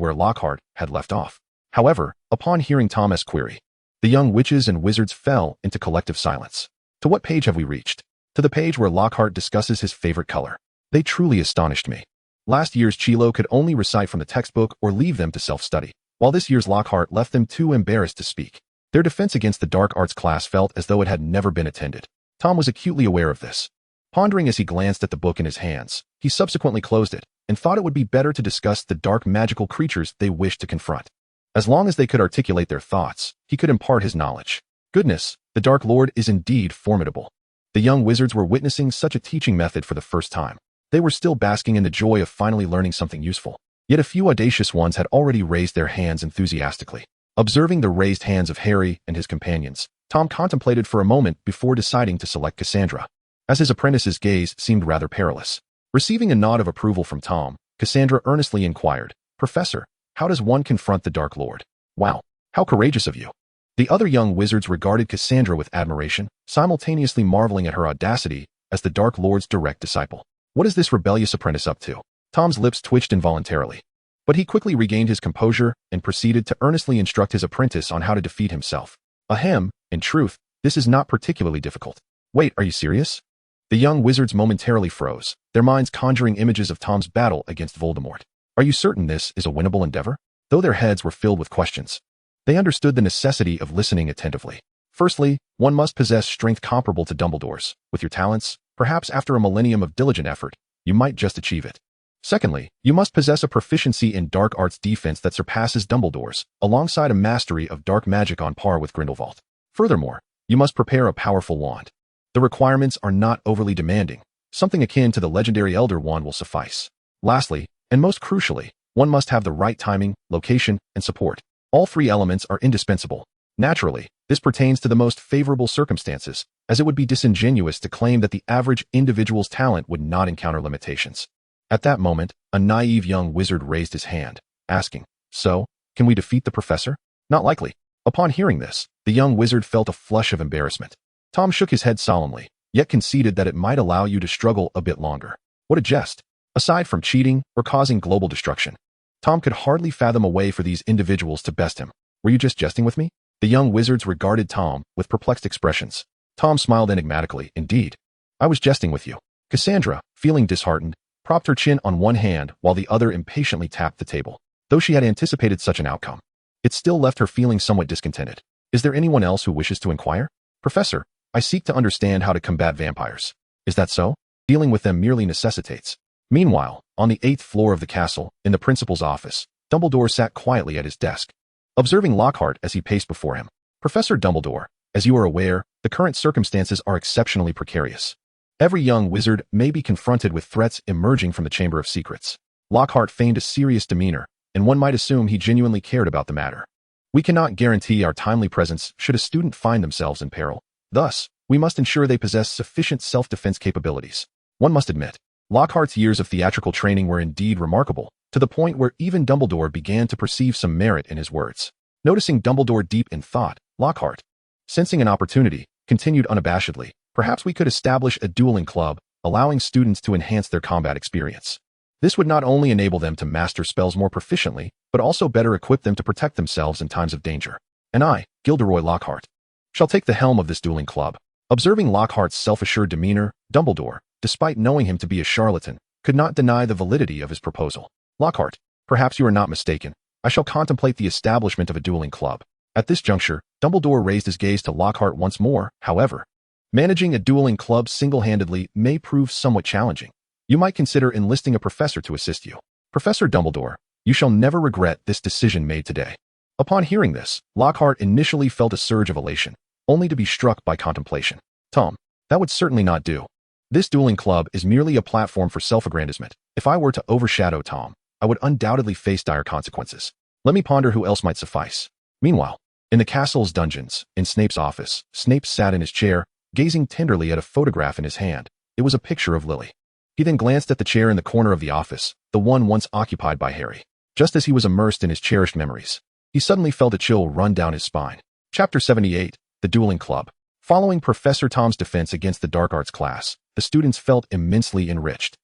where Lockhart had left off. However, upon hearing Tom's query, the young witches and wizards fell into collective silence. To what page have we reached? To the page where Lockhart discusses his favorite color. They truly astonished me. Last year's Chilo could only recite from the textbook or leave them to self-study, while this year's Lockhart left them too embarrassed to speak. Their defense against the dark arts class felt as though it had never been attended. Tom was acutely aware of this. Pondering as he glanced at the book in his hands, he subsequently closed it and thought it would be better to discuss the dark magical creatures they wished to confront. As long as they could articulate their thoughts, he could impart his knowledge. Goodness, the Dark Lord is indeed formidable. The young wizards were witnessing such a teaching method for the first time. They were still basking in the joy of finally learning something useful. Yet a few audacious ones had already raised their hands enthusiastically. Observing the raised hands of Harry and his companions, Tom contemplated for a moment before deciding to select Cassandra, as his apprentice's gaze seemed rather perilous. Receiving a nod of approval from Tom, Cassandra earnestly inquired, "Professor, how does one confront the Dark Lord?" "Wow, how courageous of you." The other young wizards regarded Cassandra with admiration, simultaneously marveling at her audacity as the Dark Lord's direct disciple. What is this rebellious apprentice up to? Tom's lips twitched involuntarily, but he quickly regained his composure and proceeded to earnestly instruct his apprentice on how to defeat himself. Ahem, in truth, this is not particularly difficult. Wait, are you serious? The young wizards momentarily froze, their minds conjuring images of Tom's battle against Voldemort. Are you certain this is a winnable endeavor? Though their heads were filled with questions, they understood the necessity of listening attentively. Firstly, one must possess strength comparable to Dumbledore's. With your talents, perhaps after a millennium of diligent effort, you might just achieve it. Secondly, you must possess a proficiency in dark arts defense that surpasses Dumbledore's, alongside a mastery of dark magic on par with Grindelwald. Furthermore, you must prepare a powerful wand. The requirements are not overly demanding. Something akin to the legendary Elder Wand will suffice. Lastly, and most crucially, one must have the right timing, location, and support. All three elements are indispensable. Naturally, this pertains to the most favorable circumstances, as it would be disingenuous to claim that the average individual's talent would not encounter limitations. At that moment, a naive young wizard raised his hand, asking, "So, can we defeat the professor?" "Not likely." Upon hearing this, the young wizard felt a flush of embarrassment. Tom shook his head solemnly, yet conceded that it might allow you to struggle a bit longer. What a jest! Aside from cheating or causing global destruction, Tom could hardly fathom a way for these individuals to best him. "Were you just jesting with me?" The young wizards regarded Tom with perplexed expressions. Tom smiled enigmatically. "Indeed, I was jesting with you." Cassandra, feeling disheartened, propped her chin on one hand while the other impatiently tapped the table. Though she had anticipated such an outcome, it still left her feeling somewhat discontented. "Is there anyone else who wishes to inquire?" "Professor, I seek to understand how to combat vampires." "Is that so? Dealing with them merely necessitates." Meanwhile, on the 8th floor of the castle, in the principal's office, Dumbledore sat quietly at his desk. observing Lockhart as he paced before him. Professor Dumbledore, as you are aware, the current circumstances are exceptionally precarious. Every young wizard may be confronted with threats emerging from the Chamber of Secrets. Lockhart feigned a serious demeanor, and one might assume he genuinely cared about the matter. We cannot guarantee our timely presence should a student find themselves in peril. Thus, we must ensure they possess sufficient self-defense capabilities. One must admit, Lockhart's years of theatrical training were indeed remarkable, to the point where even Dumbledore began to perceive some merit in his words. Noticing Dumbledore deep in thought, Lockhart, sensing an opportunity, continued unabashedly, perhaps we could establish a dueling club, allowing students to enhance their combat experience. This would not only enable them to master spells more proficiently, but also better equip them to protect themselves in times of danger. And I, Gilderoy Lockhart, shall take the helm of this dueling club. Observing Lockhart's self-assured demeanor, Dumbledore, despite knowing him to be a charlatan, could not deny the validity of his proposal. Lockhart, perhaps you are not mistaken. I shall contemplate the establishment of a dueling club. At this juncture, Dumbledore raised his gaze to Lockhart once more. However, managing a dueling club single-handedly may prove somewhat challenging. You might consider enlisting a professor to assist you. Professor Dumbledore, you shall never regret this decision made today. Upon hearing this, Lockhart initially felt a surge of elation, only to be struck by contemplation. Tom, that would certainly not do. This dueling club is merely a platform for self-aggrandizement. If I were to overshadow Tom, I would undoubtedly face dire consequences. Let me ponder who else might suffice. Meanwhile, in the castle's dungeons, in Snape's office, Snape sat in his chair, gazing tenderly at a photograph in his hand. It was a picture of Lily. He then glanced at the chair in the corner of the office, the one once occupied by Harry. Just as he was immersed in his cherished memories, he suddenly felt a chill run down his spine. Chapter 78, The Dueling Club. Following Professor Tom's defense against the dark arts class, the students felt immensely enriched,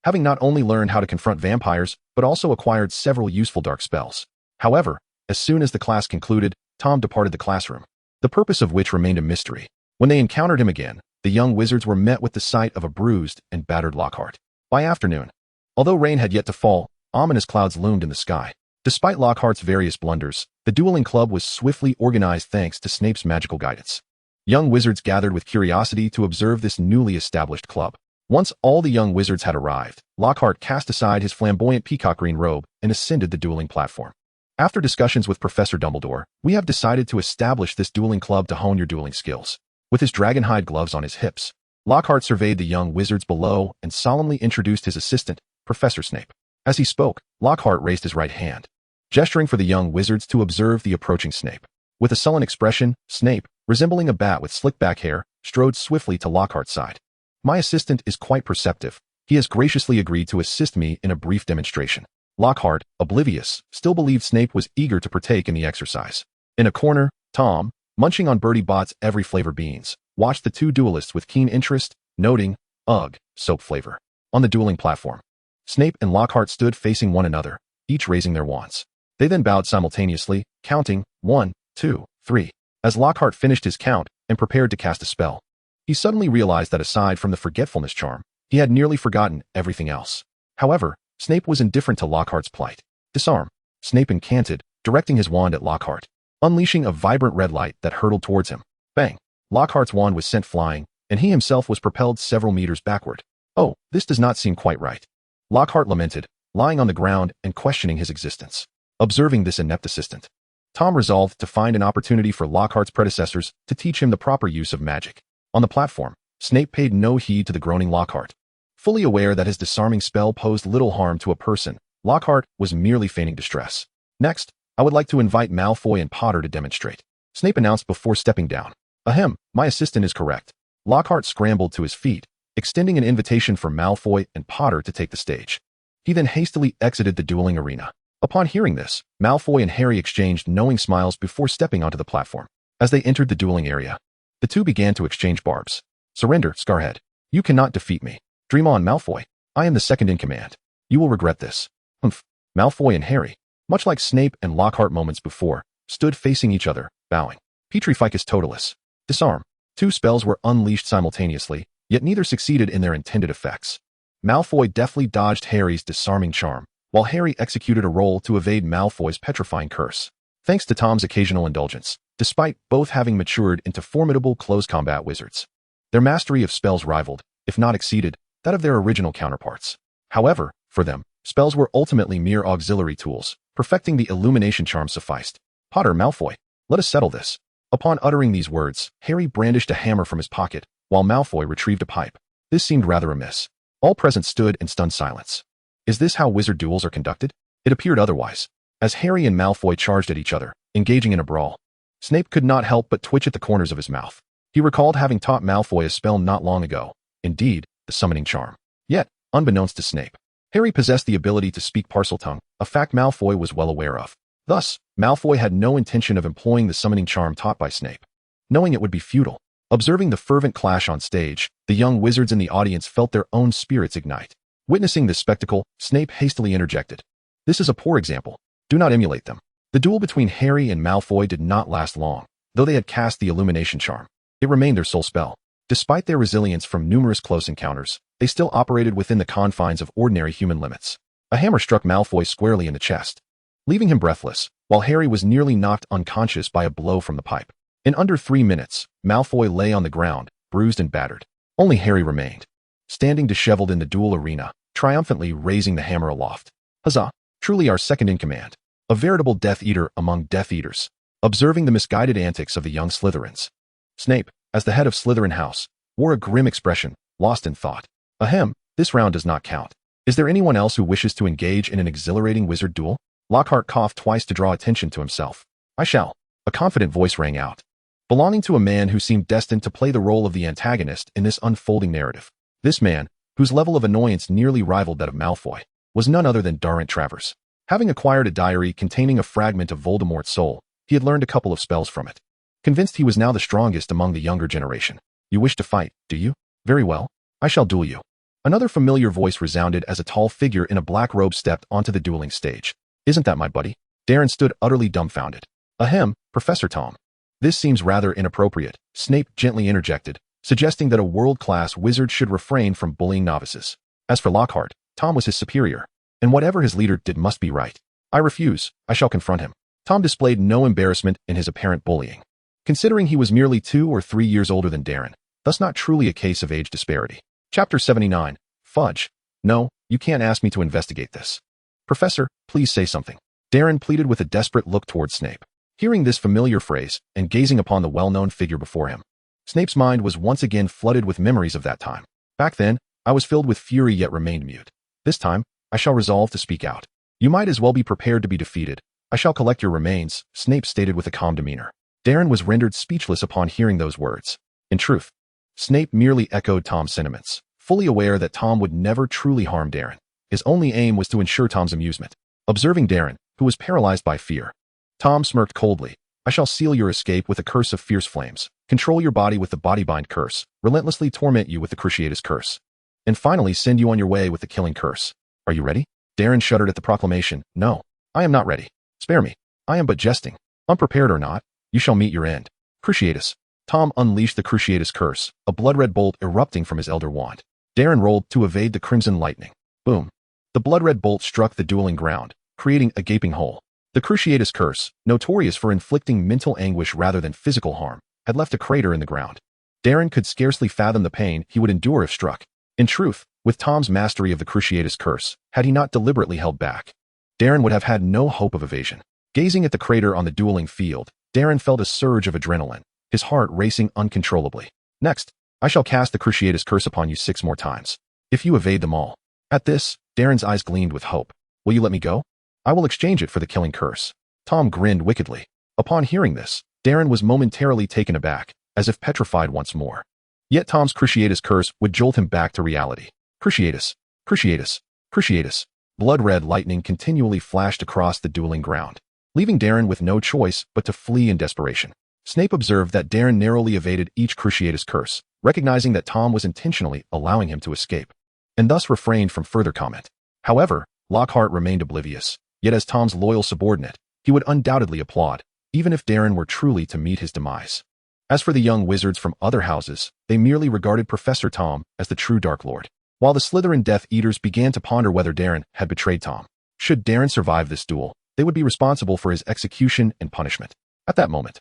having not only learned how to confront vampires, but also acquired several useful dark spells. However, as soon as the class concluded, Tom departed the classroom, the purpose of which remained a mystery. When they encountered him again, the young wizards were met with the sight of a bruised and battered Lockhart. By afternoon, although rain had yet to fall, ominous clouds loomed in the sky. Despite Lockhart's various blunders, the dueling club was swiftly organized thanks to Snape's magical guidance. Young wizards gathered with curiosity to observe this newly established club. Once all the young wizards had arrived, Lockhart cast aside his flamboyant peacock green robe and ascended the dueling platform. After discussions with Professor Dumbledore, we have decided to establish this dueling club to hone your dueling skills. With his dragonhide gloves on his hips, Lockhart surveyed the young wizards below and solemnly introduced his assistant, Professor Snape. As he spoke, Lockhart raised his right hand, gesturing for the young wizards to observe the approaching Snape. With a sullen expression, Snape, resembling a bat with slick back hair, strode swiftly to Lockhart's side. My assistant is quite perceptive. He has graciously agreed to assist me in a brief demonstration. Lockhart, oblivious, still believed Snape was eager to partake in the exercise. In a corner, Tom, munching on Bertie Bott's every flavor beans, watched the two duelists with keen interest, noting, ugh, soap flavor. On the dueling platform, Snape and Lockhart stood facing one another, each raising their wands. They then bowed simultaneously, counting 1, 2, 3. As Lockhart finished his count and prepared to cast a spell, he suddenly realized that aside from the forgetfulness charm, he had nearly forgotten everything else. However, Snape was indifferent to Lockhart's plight. Disarm. Snape incanted, directing his wand at Lockhart, unleashing a vibrant red light that hurtled towards him. Bang! Lockhart's wand was sent flying, and he himself was propelled several meters backward. Oh, this does not seem quite right. Lockhart lamented, lying on the ground and questioning his existence. Observing this inept assistant, Tom resolved to find an opportunity for Lockhart's predecessors to teach him the proper use of magic. On the platform, Snape paid no heed to the groaning Lockhart. Fully aware that his disarming spell posed little harm to a person, Lockhart was merely feigning distress. Next, I would like to invite Malfoy and Potter to demonstrate, Snape announced before stepping down. Ahem, my assistant is correct. Lockhart scrambled to his feet, extending an invitation for Malfoy and Potter to take the stage. He then hastily exited the dueling arena. Upon hearing this, Malfoy and Harry exchanged knowing smiles before stepping onto the platform. As they entered the dueling area, the two began to exchange barbs. Surrender, Scarhead. You cannot defeat me. Dream on, Malfoy. I am the second in command. You will regret this. Humph. Malfoy and Harry, much like Snape and Lockhart moments before, stood facing each other, bowing. Petrificus Totalis. Disarm. Two spells were unleashed simultaneously, yet neither succeeded in their intended effects. Malfoy deftly dodged Harry's disarming charm, while Harry executed a roll to evade Malfoy's petrifying curse. Thanks to Tom's occasional indulgence, despite both having matured into formidable close combat wizards, their mastery of spells rivaled, if not exceeded, that of their original counterparts. However, for them, spells were ultimately mere auxiliary tools. Perfecting the illumination charm sufficed. Potter, Malfoy, let us settle this. Upon uttering these words, Harry brandished a hammer from his pocket, while Malfoy retrieved a pipe. This seemed rather amiss. All present stood in stunned silence. Is this how wizard duels are conducted? It appeared otherwise. As Harry and Malfoy charged at each other, engaging in a brawl, Snape could not help but twitch at the corners of his mouth. He recalled having taught Malfoy a spell not long ago, indeed, the summoning charm. Yet, unbeknownst to Snape, Harry possessed the ability to speak Parseltongue, a fact Malfoy was well aware of. Thus, Malfoy had no intention of employing the summoning charm taught by Snape, knowing it would be futile. Observing the fervent clash on stage, the young wizards in the audience felt their own spirits ignite. Witnessing this spectacle, Snape hastily interjected. This is a poor example. Do not emulate them. The duel between Harry and Malfoy did not last long, though they had cast the illumination charm. It remained their sole spell. Despite their resilience from numerous close encounters, they still operated within the confines of ordinary human limits. A hammer struck Malfoy squarely in the chest, leaving him breathless, while Harry was nearly knocked unconscious by a blow from the pipe. In under 3 minutes, Malfoy lay on the ground, bruised and battered. Only Harry remained, standing disheveled in the duel arena, triumphantly raising the hammer aloft. Huzzah! Truly our second in command. A veritable Death Eater among Death Eaters. Observing the misguided antics of the young Slytherins, Snape, as the head of Slytherin House, wore a grim expression, lost in thought. Ahem, this round does not count. Is there anyone else who wishes to engage in an exhilarating wizard duel? Lockhart coughed twice to draw attention to himself. I shall. A confident voice rang out, belonging to a man who seemed destined to play the role of the antagonist in this unfolding narrative. This man, whose level of annoyance nearly rivaled that of Malfoy, was none other than Darrent Travers. Having acquired a diary containing a fragment of Voldemort's soul, he had learned a couple of spells from it. Convinced he was now the strongest among the younger generation. You wish to fight, do you? Very well. I shall duel you. Another familiar voice resounded as a tall figure in a black robe stepped onto the dueling stage. Isn't that my buddy? Darren stood utterly dumbfounded. Ahem, Professor Tom. This seems rather inappropriate, Snape gently interjected, suggesting that a world-class wizard should refrain from bullying novices. As for Lockhart, Tom was his superior, and whatever his leader did must be right. I refuse. I shall confront him. Tom displayed no embarrassment in his apparent bullying, considering he was merely 2 or 3 years older than Darren, thus not truly a case of age disparity. Chapter 79. Fudge. No, you can't ask me to investigate this. Professor, please say something. Darren pleaded with a desperate look towards Snape. Hearing this familiar phrase, and gazing upon the well-known figure before him, Snape's mind was once again flooded with memories of that time. Back then, I was filled with fury yet remained mute. This time, I shall resolve to speak out. You might as well be prepared to be defeated. I shall collect your remains, Snape stated with a calm demeanor. Darren was rendered speechless upon hearing those words. In truth, Snape merely echoed Tom's sentiments, fully aware that Tom would never truly harm Darren. His only aim was to ensure Tom's amusement. Observing Darren, who was paralyzed by fear, Tom smirked coldly. I shall seal your escape with a curse of fierce flames, control your body with the bodybind curse, relentlessly torment you with the Cruciatus curse, and finally send you on your way with the killing curse. Are you ready? Darren shuddered at the proclamation. No, I am not ready. Spare me. I am but jesting. Unprepared or not, you shall meet your end. Cruciatus. Tom unleashed the Cruciatus curse, a blood-red bolt erupting from his elder wand. Darren rolled to evade the crimson lightning. Boom. The blood-red bolt struck the dueling ground, creating a gaping hole. The Cruciatus curse, notorious for inflicting mental anguish rather than physical harm, had left a crater in the ground. Darren could scarcely fathom the pain he would endure if struck. In truth, with Tom's mastery of the Cruciatus curse, had he not deliberately held back, Darren would have had no hope of evasion. Gazing at the crater on the dueling field, Darren felt a surge of adrenaline, his heart racing uncontrollably. Next, I shall cast the Cruciatus curse upon you 6 more times. If you evade them all. At this, Darren's eyes gleamed with hope. Will you let me go? I will exchange it for the killing curse. Tom grinned wickedly. Upon hearing this, Darren was momentarily taken aback, as if petrified once more. Yet Tom's Cruciatus curse would jolt him back to reality. Cruciatus, Cruciatus, Cruciatus. Blood-red lightning continually flashed across the dueling ground, leaving Darren with no choice but to flee in desperation. Snape observed that Darren narrowly evaded each Cruciatus curse, recognizing that Tom was intentionally allowing him to escape, and thus refrained from further comment. However, Lockhart remained oblivious. Yet as Tom's loyal subordinate, he would undoubtedly applaud, even if Darren were truly to meet his demise. As for the young wizards from other houses, they merely regarded Professor Tom as the true Dark Lord, while the Slytherin Death Eaters began to ponder whether Darren had betrayed Tom. Should Darren survive this duel, they would be responsible for his execution and punishment. At that moment,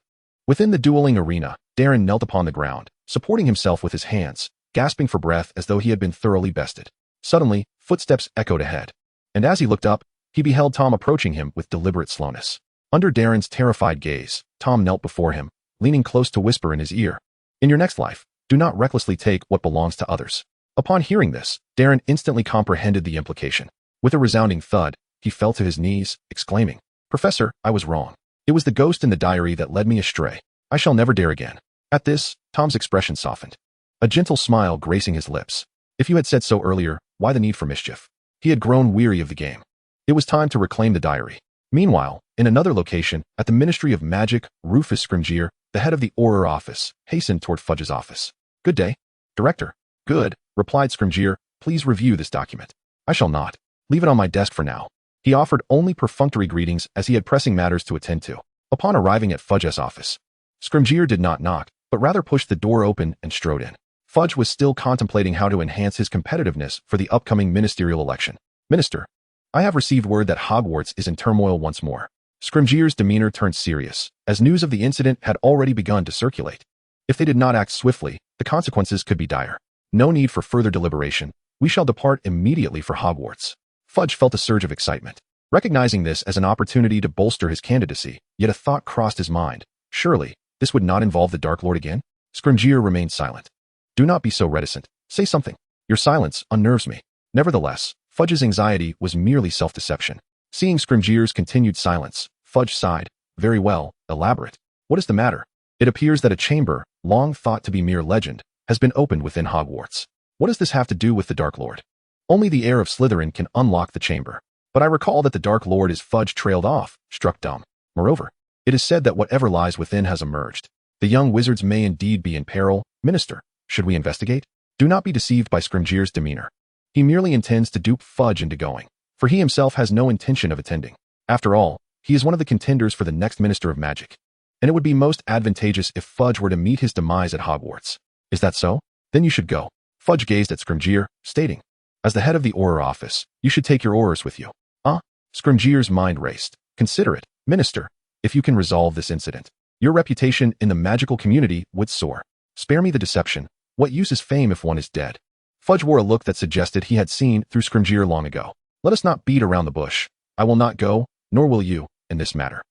within the dueling arena, Darren knelt upon the ground, supporting himself with his hands, gasping for breath as though he had been thoroughly bested. Suddenly, footsteps echoed ahead, and as he looked up, he beheld Tom approaching him with deliberate slowness. Under Darren's terrified gaze, Tom knelt before him, leaning close to whisper in his ear, "In your next life, do not recklessly take what belongs to others." Upon hearing this, Darren instantly comprehended the implication. With a resounding thud, he fell to his knees, exclaiming, "Professor, I was wrong. It was the ghost in the diary that led me astray. I shall never dare again." At this, Tom's expression softened, a gentle smile gracing his lips. If you had said so earlier, why the need for mischief? He had grown weary of the game. It was time to reclaim the diary. Meanwhile, in another location, at the Ministry of Magic, Rufus Scrimgeour, the head of the Auror office, hastened toward Fudge's office. "Good day, Director." "Good," replied Scrimgeour. "Please review this document." "I shall not. Leave it on my desk for now." He offered only perfunctory greetings as he had pressing matters to attend to. Upon arriving at Fudge's office, Scrimgeour did not knock, but rather pushed the door open and strode in. Fudge was still contemplating how to enhance his competitiveness for the upcoming ministerial election. "Minister, I have received word that Hogwarts is in turmoil once more." Scrimgeour's demeanor turned serious, as news of the incident had already begun to circulate. If they did not act swiftly, the consequences could be dire. No need for further deliberation. We shall depart immediately for Hogwarts. Fudge felt a surge of excitement. Recognizing this as an opportunity to bolster his candidacy, yet a thought crossed his mind. Surely, this would not involve the Dark Lord again? Scrimgeour remained silent. "Do not be so reticent. Say something. Your silence unnerves me." Nevertheless, Fudge's anxiety was merely self-deception. Seeing Scrimgeour's continued silence, Fudge sighed. "Very well, elaborate. What is the matter?" "It appears that a chamber, long thought to be mere legend, has been opened within Hogwarts." "What does this have to do with the Dark Lord?" "Only the heir of Slytherin can unlock the chamber. But I recall that the Dark Lord is..." Fudge trailed off, struck dumb. "Moreover, it is said that whatever lies within has emerged. The young wizards may indeed be in peril. Minister, should we investigate?" Do not be deceived by Scrimgeour's demeanor. He merely intends to dupe Fudge into going, for he himself has no intention of attending. After all, he is one of the contenders for the next Minister of Magic, and it would be most advantageous if Fudge were to meet his demise at Hogwarts. "Is that so? Then you should go." Fudge gazed at Scrimgeour, stating, "As the head of the Auror office, you should take your Aurors with you." Scrimgeour's mind raced. "Consider it, Minister. If you can resolve this incident, your reputation in the magical community would soar. Spare me the deception. What use is fame if one is dead?" Fudge wore a look that suggested he had seen through Scrimgeour long ago. "Let us not beat around the bush. I will not go, nor will you, in this matter.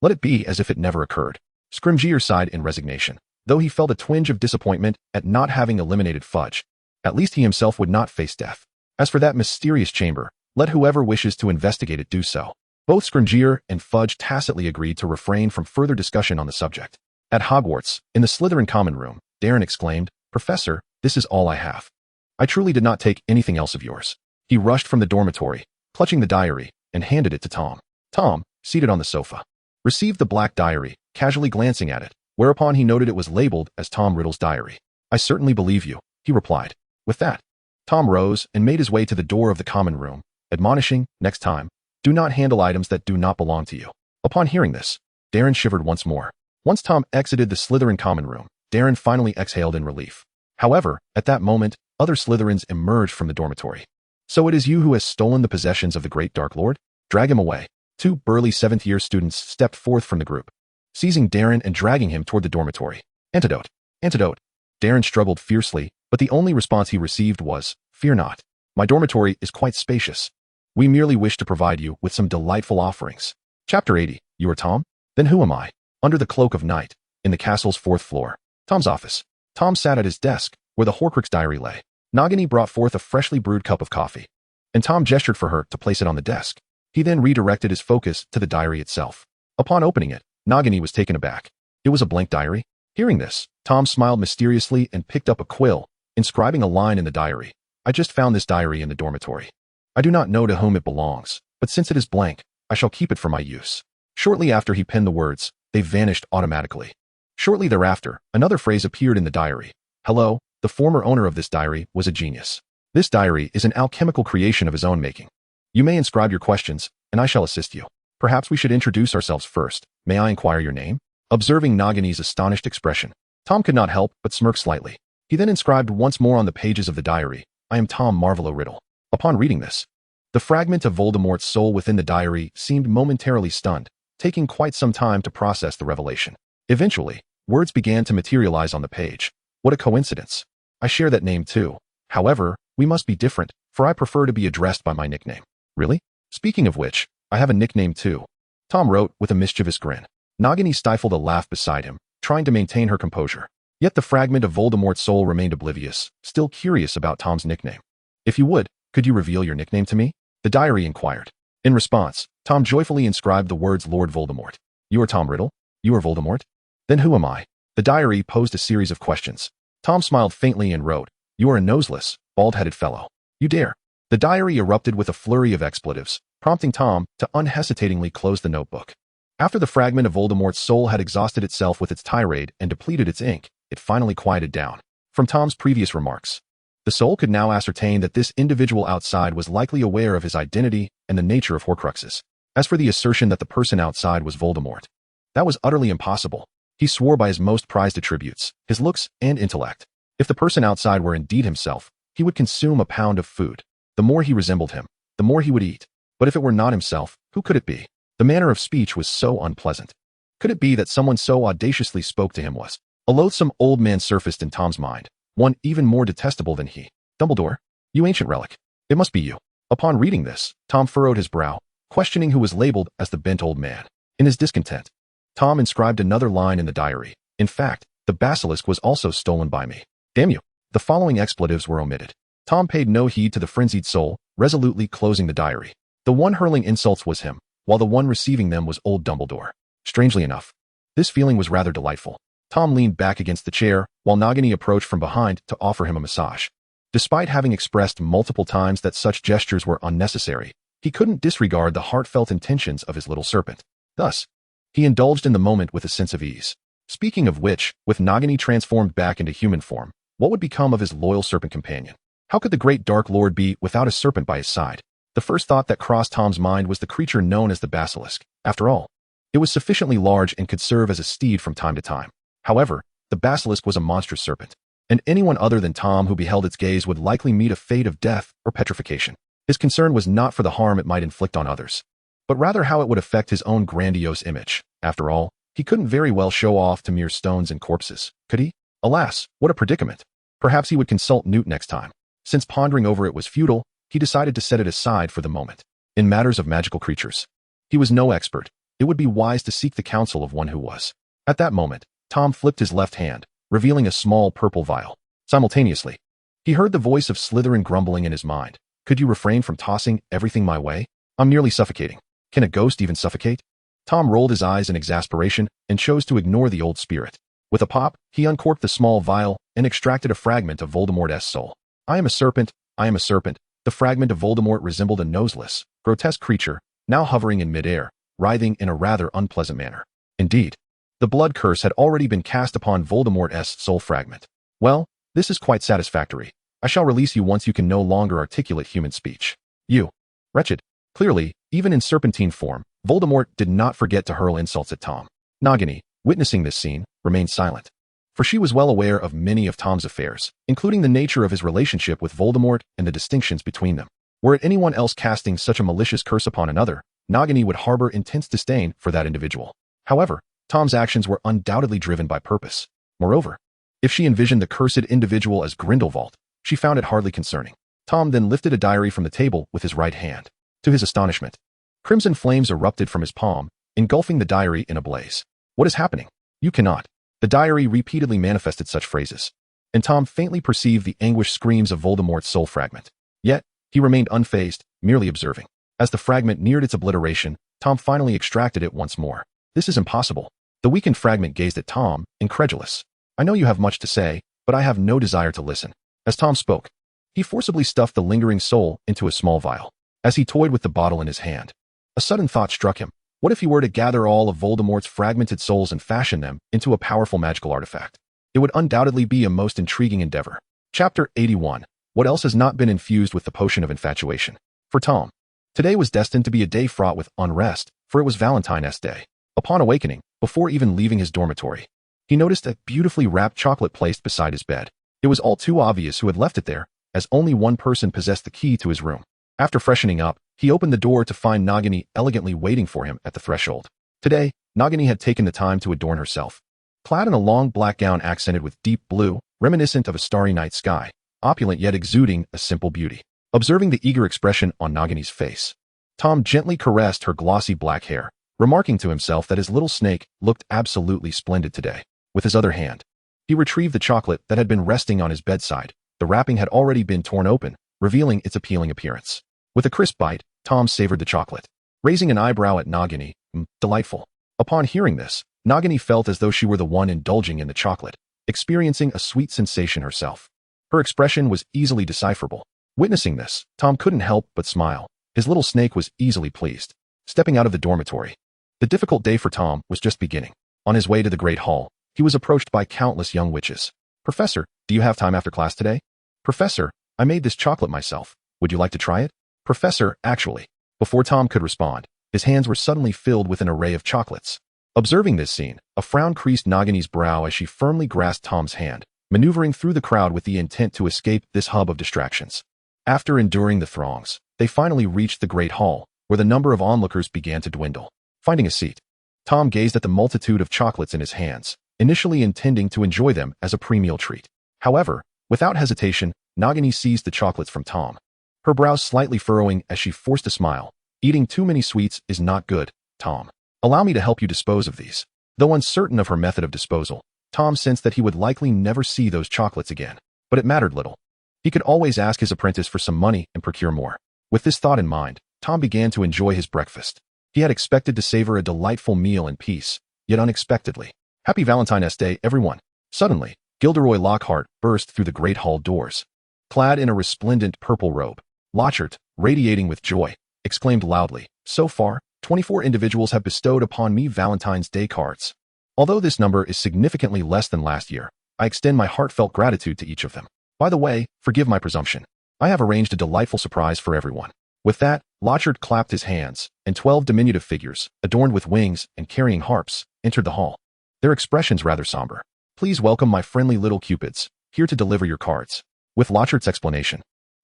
Let it be as if it never occurred." Scrimgeour sighed in resignation, though he felt a twinge of disappointment at not having eliminated Fudge. At least he himself would not face death. As for that mysterious chamber, let whoever wishes to investigate it do so. Both Scrimgeour and Fudge tacitly agreed to refrain from further discussion on the subject. At Hogwarts, in the Slytherin common room, Darren exclaimed, "Professor, this is all I have. I truly did not take anything else of yours." He rushed from the dormitory, clutching the diary, and handed it to Tom. Tom, seated on the sofa, received the black diary, casually glancing at it, whereupon he noted it was labeled as Tom Riddle's diary. "I certainly believe you," he replied. With that, Tom rose and made his way to the door of the common room, admonishing, "Next time, do not handle items that do not belong to you." Upon hearing this, Darren shivered once more. Once Tom exited the Slytherin common room, Darren finally exhaled in relief. However, at that moment, other Slytherins emerged from the dormitory. "So it is you who has stolen the possessions of the great Dark Lord? Drag him away." Two burly seventh-year students stepped forth from the group, seizing Darren and dragging him toward the dormitory. "Antidote! Antidote!" Darren struggled fiercely, but the only response he received was, "Fear not. My dormitory is quite spacious. We merely wish to provide you with some delightful offerings." Chapter 80. You are Tom? Then who am I? Under the cloak of night, in the castle's 4th floor. Tom's office. Tom sat at his desk, where the Horcrux diary lay. Nagini brought forth a freshly brewed cup of coffee, and Tom gestured for her to place it on the desk. He then redirected his focus to the diary itself. Upon opening it, Nagini was taken aback. It was a blank diary. Hearing this, Tom smiled mysteriously and picked up a quill, inscribing a line in the diary. "I just found this diary in the dormitory. I do not know to whom it belongs, but since it is blank, I shall keep it for my use." Shortly after he penned the words, they vanished automatically. Shortly thereafter, another phrase appeared in the diary. "Hello, the former owner of this diary was a genius. This diary is an alchemical creation of his own making. You may inscribe your questions, and I shall assist you. Perhaps we should introduce ourselves first. May I inquire your name?" Observing Nagini's astonished expression, Tom could not help but smirk slightly. He then inscribed once more on the pages of the diary, "I am Tom Marvolo Riddle." Upon reading this, the fragment of Voldemort's soul within the diary seemed momentarily stunned, taking quite some time to process the revelation. Eventually, words began to materialize on the page. "What a coincidence. I share that name too. However, we must be different, for I prefer to be addressed by my nickname." "Really? Speaking of which, I have a nickname too." Tom wrote with a mischievous grin. Nagini stifled a laugh beside him, trying to maintain her composure. Yet the fragment of Voldemort's soul remained oblivious, still curious about Tom's nickname. If you would, could you reveal your nickname to me? The diary inquired. In response, Tom joyfully inscribed the words Lord Voldemort. You are Tom Riddle? You are Voldemort? Then who am I? The diary posed a series of questions. Tom smiled faintly and wrote, You are a noseless, bald-headed fellow. You dare. The diary erupted with a flurry of expletives, prompting Tom to unhesitatingly close the notebook. After the fragment of Voldemort's soul had exhausted itself with its tirade and depleted its ink, it finally quieted down. From Tom's previous remarks, the soul could now ascertain that this individual outside was likely aware of his identity and the nature of Horcruxes. As for the assertion that the person outside was Voldemort, that was utterly impossible. He swore by his most prized attributes, his looks and intellect. If the person outside were indeed himself, he would consume a pound of food. The more he resembled him, the more he would eat. But if it were not himself, who could it be? The manner of speech was so unpleasant. Could it be that someone so audaciously spoke to him was? A loathsome old man surfaced in Tom's mind, one even more detestable than he. Dumbledore, you ancient relic. It must be you. Upon reading this, Tom furrowed his brow, questioning who was labeled as the bent old man. In his discontent, Tom inscribed another line in the diary. In fact, the basilisk was also stolen by me. Damn you. The following expletives were omitted. Tom paid no heed to the frenzied soul, resolutely closing the diary. The one hurling insults was him, while the one receiving them was old Dumbledore. Strangely enough, this feeling was rather delightful. Tom leaned back against the chair, while Nagini approached from behind to offer him a massage. Despite having expressed multiple times that such gestures were unnecessary, he couldn't disregard the heartfelt intentions of his little serpent. Thus, he indulged in the moment with a sense of ease. Speaking of which, with Nagini transformed back into human form, what would become of his loyal serpent companion? How could the great Dark Lord be without a serpent by his side? The first thought that crossed Tom's mind was the creature known as the basilisk. After all, it was sufficiently large and could serve as a steed from time to time. However, the basilisk was a monstrous serpent, and anyone other than Tom who beheld its gaze would likely meet a fate of death or petrification. His concern was not for the harm it might inflict on others, but rather how it would affect his own grandiose image. After all, he couldn't very well show off to mere stones and corpses, could he? Alas, what a predicament. Perhaps he would consult Newt next time. Since pondering over it was futile, he decided to set it aside for the moment. In matters of magical creatures, he was no expert. It would be wise to seek the counsel of one who was. At that moment, Tom flipped his left hand, revealing a small purple vial. Simultaneously, he heard the voice of Slytherin grumbling in his mind. Could you refrain from tossing everything my way? I'm nearly suffocating. Can a ghost even suffocate? Tom rolled his eyes in exasperation and chose to ignore the old spirit. With a pop, he uncorked the small vial and extracted a fragment of Voldemort's soul. I am a serpent, I am a serpent. The fragment of Voldemort resembled a noseless, grotesque creature, now hovering in midair, writhing in a rather unpleasant manner. Indeed, the blood curse had already been cast upon Voldemort's soul fragment. Well, this is quite satisfactory. I shall release you once you can no longer articulate human speech. You. Wretched. Clearly, even in serpentine form, Voldemort did not forget to hurl insults at Tom. Nagini, witnessing this scene, remained silent. For she was well aware of many of Tom's affairs, including the nature of his relationship with Voldemort and the distinctions between them. Were it anyone else casting such a malicious curse upon another, Nagini would harbor intense disdain for that individual. However, Tom's actions were undoubtedly driven by purpose. Moreover, if she envisioned the cursed individual as Grindelwald, she found it hardly concerning. Tom then lifted a diary from the table with his right hand. To his astonishment, crimson flames erupted from his palm, engulfing the diary in a blaze. What is happening? You cannot. The diary repeatedly manifested such phrases, and Tom faintly perceived the anguished screams of Voldemort's soul fragment. Yet, he remained unfazed, merely observing. As the fragment neared its obliteration, Tom finally extracted it once more. This is impossible. The weakened fragment gazed at Tom, incredulous. I know you have much to say, but I have no desire to listen. As Tom spoke, he forcibly stuffed the lingering soul into a small vial. As he toyed with the bottle in his hand, a sudden thought struck him. What if he were to gather all of Voldemort's fragmented souls and fashion them into a powerful magical artifact? It would undoubtedly be a most intriguing endeavor. Chapter 81. What else has not been infused with the potion of infatuation? For Tom, today was destined to be a day fraught with unrest, for it was Valentine's Day. Upon awakening, before even leaving his dormitory, he noticed a beautifully wrapped chocolate placed beside his bed. It was all too obvious who had left it there, as only one person possessed the key to his room. After freshening up, he opened the door to find Nagini elegantly waiting for him at the threshold. Today, Nagini had taken the time to adorn herself. Clad in a long black gown accented with deep blue, reminiscent of a starry night sky, opulent yet exuding a simple beauty. Observing the eager expression on Nagini's face, Tom gently caressed her glossy black hair, remarking to himself that his little snake looked absolutely splendid today. With his other hand, he retrieved the chocolate that had been resting on his bedside. The wrapping had already been torn open, revealing its appealing appearance. With a crisp bite, Tom savored the chocolate, raising an eyebrow at Nagini. Delightful. Upon hearing this, Nagini felt as though she were the one indulging in the chocolate, experiencing a sweet sensation herself. Her expression was easily decipherable. Witnessing this, Tom couldn't help but smile. His little snake was easily pleased. Stepping out of the dormitory, the difficult day for Tom was just beginning. On his way to the Great Hall, he was approached by countless young witches. "Professor, do you have time after class today?" "Professor, I made this chocolate myself. Would you like to try it?" "Professor, actually." Before Tom could respond, his hands were suddenly filled with an array of chocolates. Observing this scene, a frown creased Nagini's brow as she firmly grasped Tom's hand, maneuvering through the crowd with the intent to escape this hub of distractions. After enduring the throngs, they finally reached the Great Hall, where the number of onlookers began to dwindle. Finding a seat, Tom gazed at the multitude of chocolates in his hands, initially intending to enjoy them as a pre-meal treat. However, without hesitation, Nagini seized the chocolates from Tom, her brows slightly furrowing as she forced a smile. "Eating too many sweets is not good, Tom. Allow me to help you dispose of these." Though uncertain of her method of disposal, Tom sensed that he would likely never see those chocolates again. But it mattered little. He could always ask his apprentice for some money and procure more. With this thought in mind, Tom began to enjoy his breakfast. He had expected to savor a delightful meal in peace, yet unexpectedly. "Happy Valentine's Day, everyone." Suddenly, Gilderoy Lockhart burst through the Great Hall doors. Clad in a resplendent purple robe, Lockhart, radiating with joy, exclaimed loudly, "So far, 24 individuals have bestowed upon me Valentine's Day cards. Although this number is significantly less than last year, I extend my heartfelt gratitude to each of them. By the way, forgive my presumption. I have arranged a delightful surprise for everyone." With that, Lockhart clapped his hands, and 12 diminutive figures, adorned with wings and carrying harps, entered the hall. Their expressions rather somber. "Please welcome my friendly little cupids, here to deliver your cards." With Lockhart's explanation,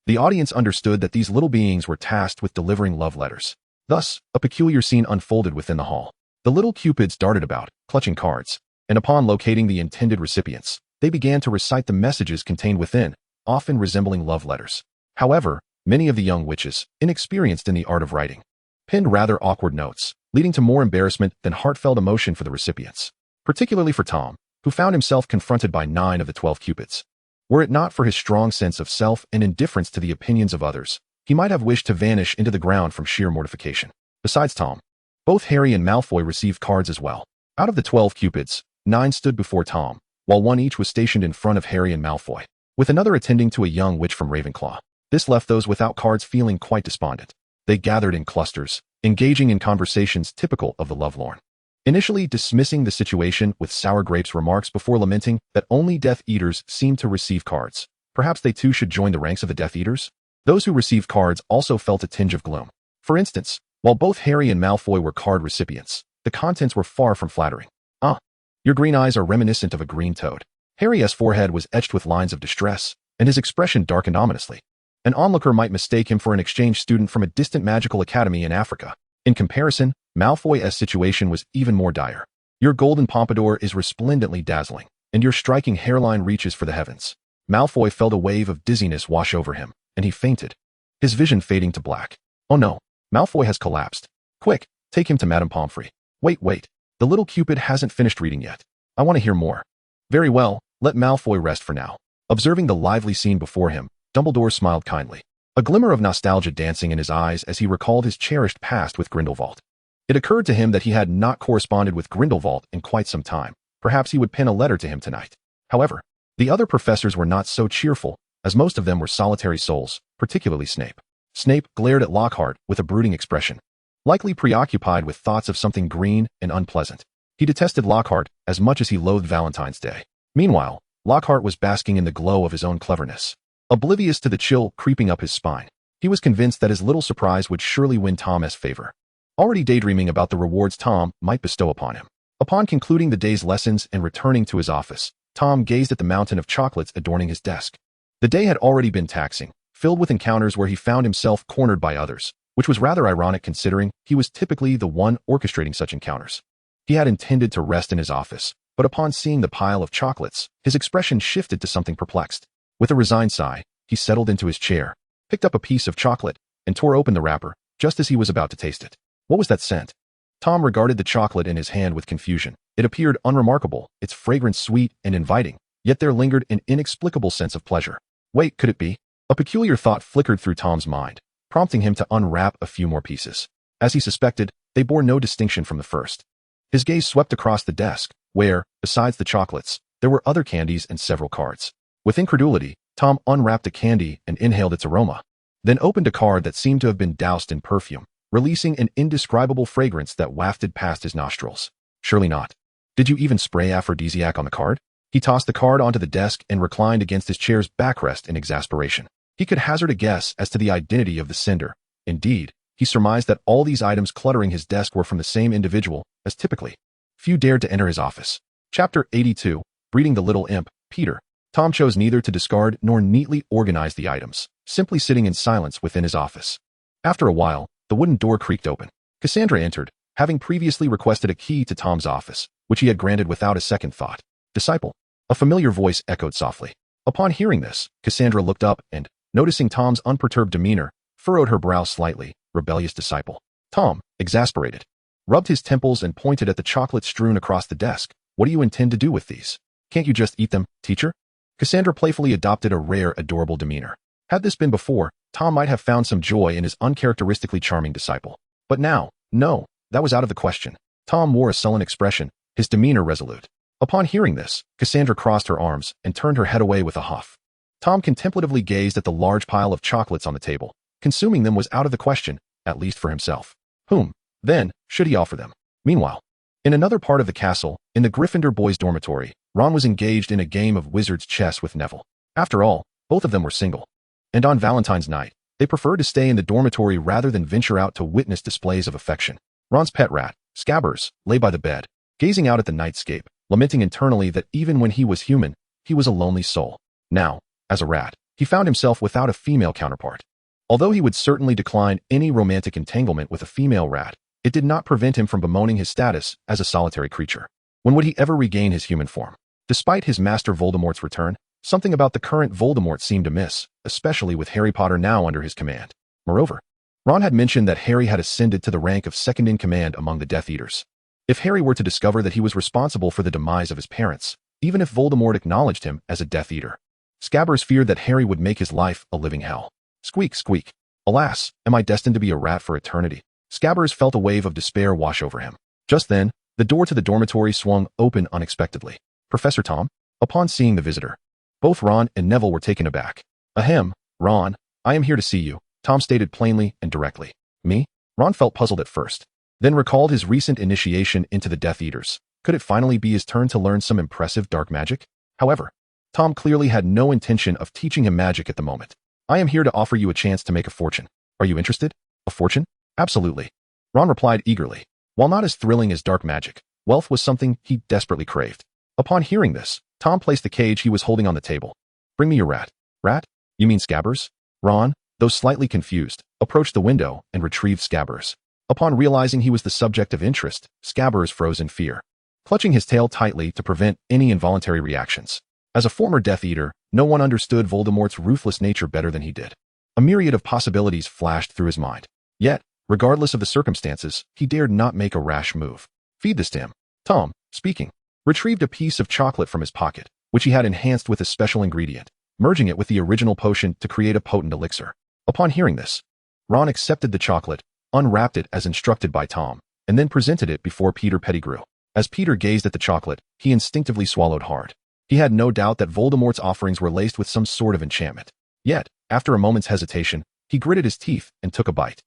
the audience understood that these little beings were tasked with delivering love letters. Thus, a peculiar scene unfolded within the hall. The little cupids darted about, clutching cards, and upon locating the intended recipients, they began to recite the messages contained within, often resembling love letters. However, many of the young witches, inexperienced in the art of writing, penned rather awkward notes, leading to more embarrassment than heartfelt emotion for the recipients. Particularly for Tom, who found himself confronted by 9 of the 12 cupids. Were it not for his strong sense of self and indifference to the opinions of others, he might have wished to vanish into the ground from sheer mortification. Besides Tom, both Harry and Malfoy received cards as well. Out of the 12 cupids, 9 stood before Tom, while 1 each was stationed in front of Harry and Malfoy, with another attending to a young witch from Ravenclaw. This left those without cards feeling quite despondent. They gathered in clusters, engaging in conversations typical of the lovelorn. Initially dismissing the situation with sour grapes remarks before lamenting that only Death Eaters seemed to receive cards. Perhaps they too should join the ranks of the Death Eaters? Those who received cards also felt a tinge of gloom. For instance, while both Harry and Malfoy were card recipients, the contents were far from flattering. "Ah, your green eyes are reminiscent of a green toad." Harry's forehead was etched with lines of distress, and his expression darkened ominously. An onlooker might mistake him for an exchange student from a distant magical academy in Africa. In comparison, Malfoy's situation was even more dire. "Your golden pompadour is resplendently dazzling, and your striking hairline reaches for the heavens." Malfoy felt a wave of dizziness wash over him, and he fainted, his vision fading to black. "Oh no, Malfoy has collapsed. Quick, take him to Madame Pomfrey." Wait. The little cupid hasn't finished reading yet. I want to hear more." "Very well, let Malfoy rest for now." Observing the lively scene before him, Dumbledore smiled kindly, a glimmer of nostalgia dancing in his eyes as he recalled his cherished past with Grindelwald. It occurred to him that he had not corresponded with Grindelwald in quite some time. Perhaps he would pen a letter to him tonight. However, the other professors were not so cheerful, as most of them were solitary souls, particularly Snape. Snape glared at Lockhart with a brooding expression, likely preoccupied with thoughts of something green and unpleasant. He detested Lockhart as much as he loathed Valentine's Day. Meanwhile, Lockhart was basking in the glow of his own cleverness, oblivious to the chill creeping up his spine. He was convinced that his little surprise would surely win Tom's favor, already daydreaming about the rewards Tom might bestow upon him. Upon concluding the day's lessons and returning to his office, Tom gazed at the mountain of chocolates adorning his desk. The day had already been taxing, filled with encounters where he found himself cornered by others, which was rather ironic considering he was typically the one orchestrating such encounters. He had intended to rest in his office, but upon seeing the pile of chocolates, his expression shifted to something perplexed. With a resigned sigh, he settled into his chair, picked up a piece of chocolate, and tore open the wrapper, just as he was about to taste it. What was that scent? Tom regarded the chocolate in his hand with confusion. It appeared unremarkable, its fragrance sweet and inviting, yet there lingered an inexplicable sense of pleasure. Wait, could it be? A peculiar thought flickered through Tom's mind, prompting him to unwrap a few more pieces. As he suspected, they bore no distinction from the first. His gaze swept across the desk, where, besides the chocolates, there were other candies and several cards. With incredulity, Tom unwrapped a candy and inhaled its aroma, then opened a card that seemed to have been doused in perfume, releasing an indescribable fragrance that wafted past his nostrils. Surely not. Did you even spray aphrodisiac on the card? He tossed the card onto the desk and reclined against his chair's backrest in exasperation. He could hazard a guess as to the identity of the sender. Indeed, he surmised that all these items cluttering his desk were from the same individual, as typically. Few dared to enter his office. Chapter 82, Breeding the Little Imp, Peter. Tom chose neither to discard nor neatly organize the items, simply sitting in silence within his office. After a while, the wooden door creaked open. Cassandra entered, having previously requested a key to Tom's office, which he had granted without a second thought. Disciple. A familiar voice echoed softly. Upon hearing this, Cassandra looked up and, noticing Tom's unperturbed demeanor, furrowed her brow slightly. Rebellious disciple. Tom, exasperated, rubbed his temples and pointed at the chocolates strewn across the desk. What do you intend to do with these? Can't you just eat them, teacher? Cassandra playfully adopted a rare, adorable demeanor. Had this been before, Tom might have found some joy in his uncharacteristically charming disciple. But now, no, that was out of the question. Tom wore a sullen expression, his demeanor resolute. Upon hearing this, Cassandra crossed her arms and turned her head away with a huff. Tom contemplatively gazed at the large pile of chocolates on the table. Consuming them was out of the question, at least for himself. Whom, then, should he offer them? Meanwhile, in another part of the castle, in the Gryffindor boys' dormitory, Ron was engaged in a game of wizard's chess with Neville. After all, both of them were single. And on Valentine's night, they preferred to stay in the dormitory rather than venture out to witness displays of affection. Ron's pet rat, Scabbers, lay by the bed, gazing out at the nightscape, lamenting internally that even when he was human, he was a lonely soul. Now, as a rat, he found himself without a female counterpart. Although he would certainly decline any romantic entanglement with a female rat, it did not prevent him from bemoaning his status as a solitary creature. When would he ever regain his human form? Despite his master Voldemort's return, something about the current Voldemort seemed amiss, especially with Harry Potter now under his command. Moreover, Ron had mentioned that Harry had ascended to the rank of second in command among the Death Eaters. If Harry were to discover that he was responsible for the demise of his parents, even if Voldemort acknowledged him as a Death Eater, Scabbers feared that Harry would make his life a living hell. Squeak, squeak. Alas, am I destined to be a rat for eternity? Scabbers felt a wave of despair wash over him. Just then, the door to the dormitory swung open unexpectedly. Professor Tom? Upon seeing the visitor, both Ron and Neville were taken aback. Ahem, Ron, I am here to see you, Tom stated plainly and directly. Me? Ron felt puzzled at first, then recalled his recent initiation into the Death Eaters. Could it finally be his turn to learn some impressive dark magic? However, Tom clearly had no intention of teaching him magic at the moment. I am here to offer you a chance to make a fortune. Are you interested? A fortune? Absolutely. Ron replied eagerly. While not as thrilling as dark magic, wealth was something he desperately craved. Upon hearing this, Tom placed the cage he was holding on the table. Bring me your rat. Rat? You mean Scabbers? Ron, though slightly confused, approached the window and retrieved Scabbers. Upon realizing he was the subject of interest, Scabbers froze in fear, clutching his tail tightly to prevent any involuntary reactions. As a former Death Eater, no one understood Voldemort's ruthless nature better than he did. A myriad of possibilities flashed through his mind. Yet, regardless of the circumstances, he dared not make a rash move. Feed this to him. Tom, speaking, retrieved a piece of chocolate from his pocket, which he had enhanced with a special ingredient, merging it with the original potion to create a potent elixir. Upon hearing this, Ron accepted the chocolate, unwrapped it as instructed by Tom, and then presented it before Peter Pettigrew. As Peter gazed at the chocolate, he instinctively swallowed hard. He had no doubt that Voldemort's offerings were laced with some sort of enchantment. Yet, after a moment's hesitation, he gritted his teeth and took a bite.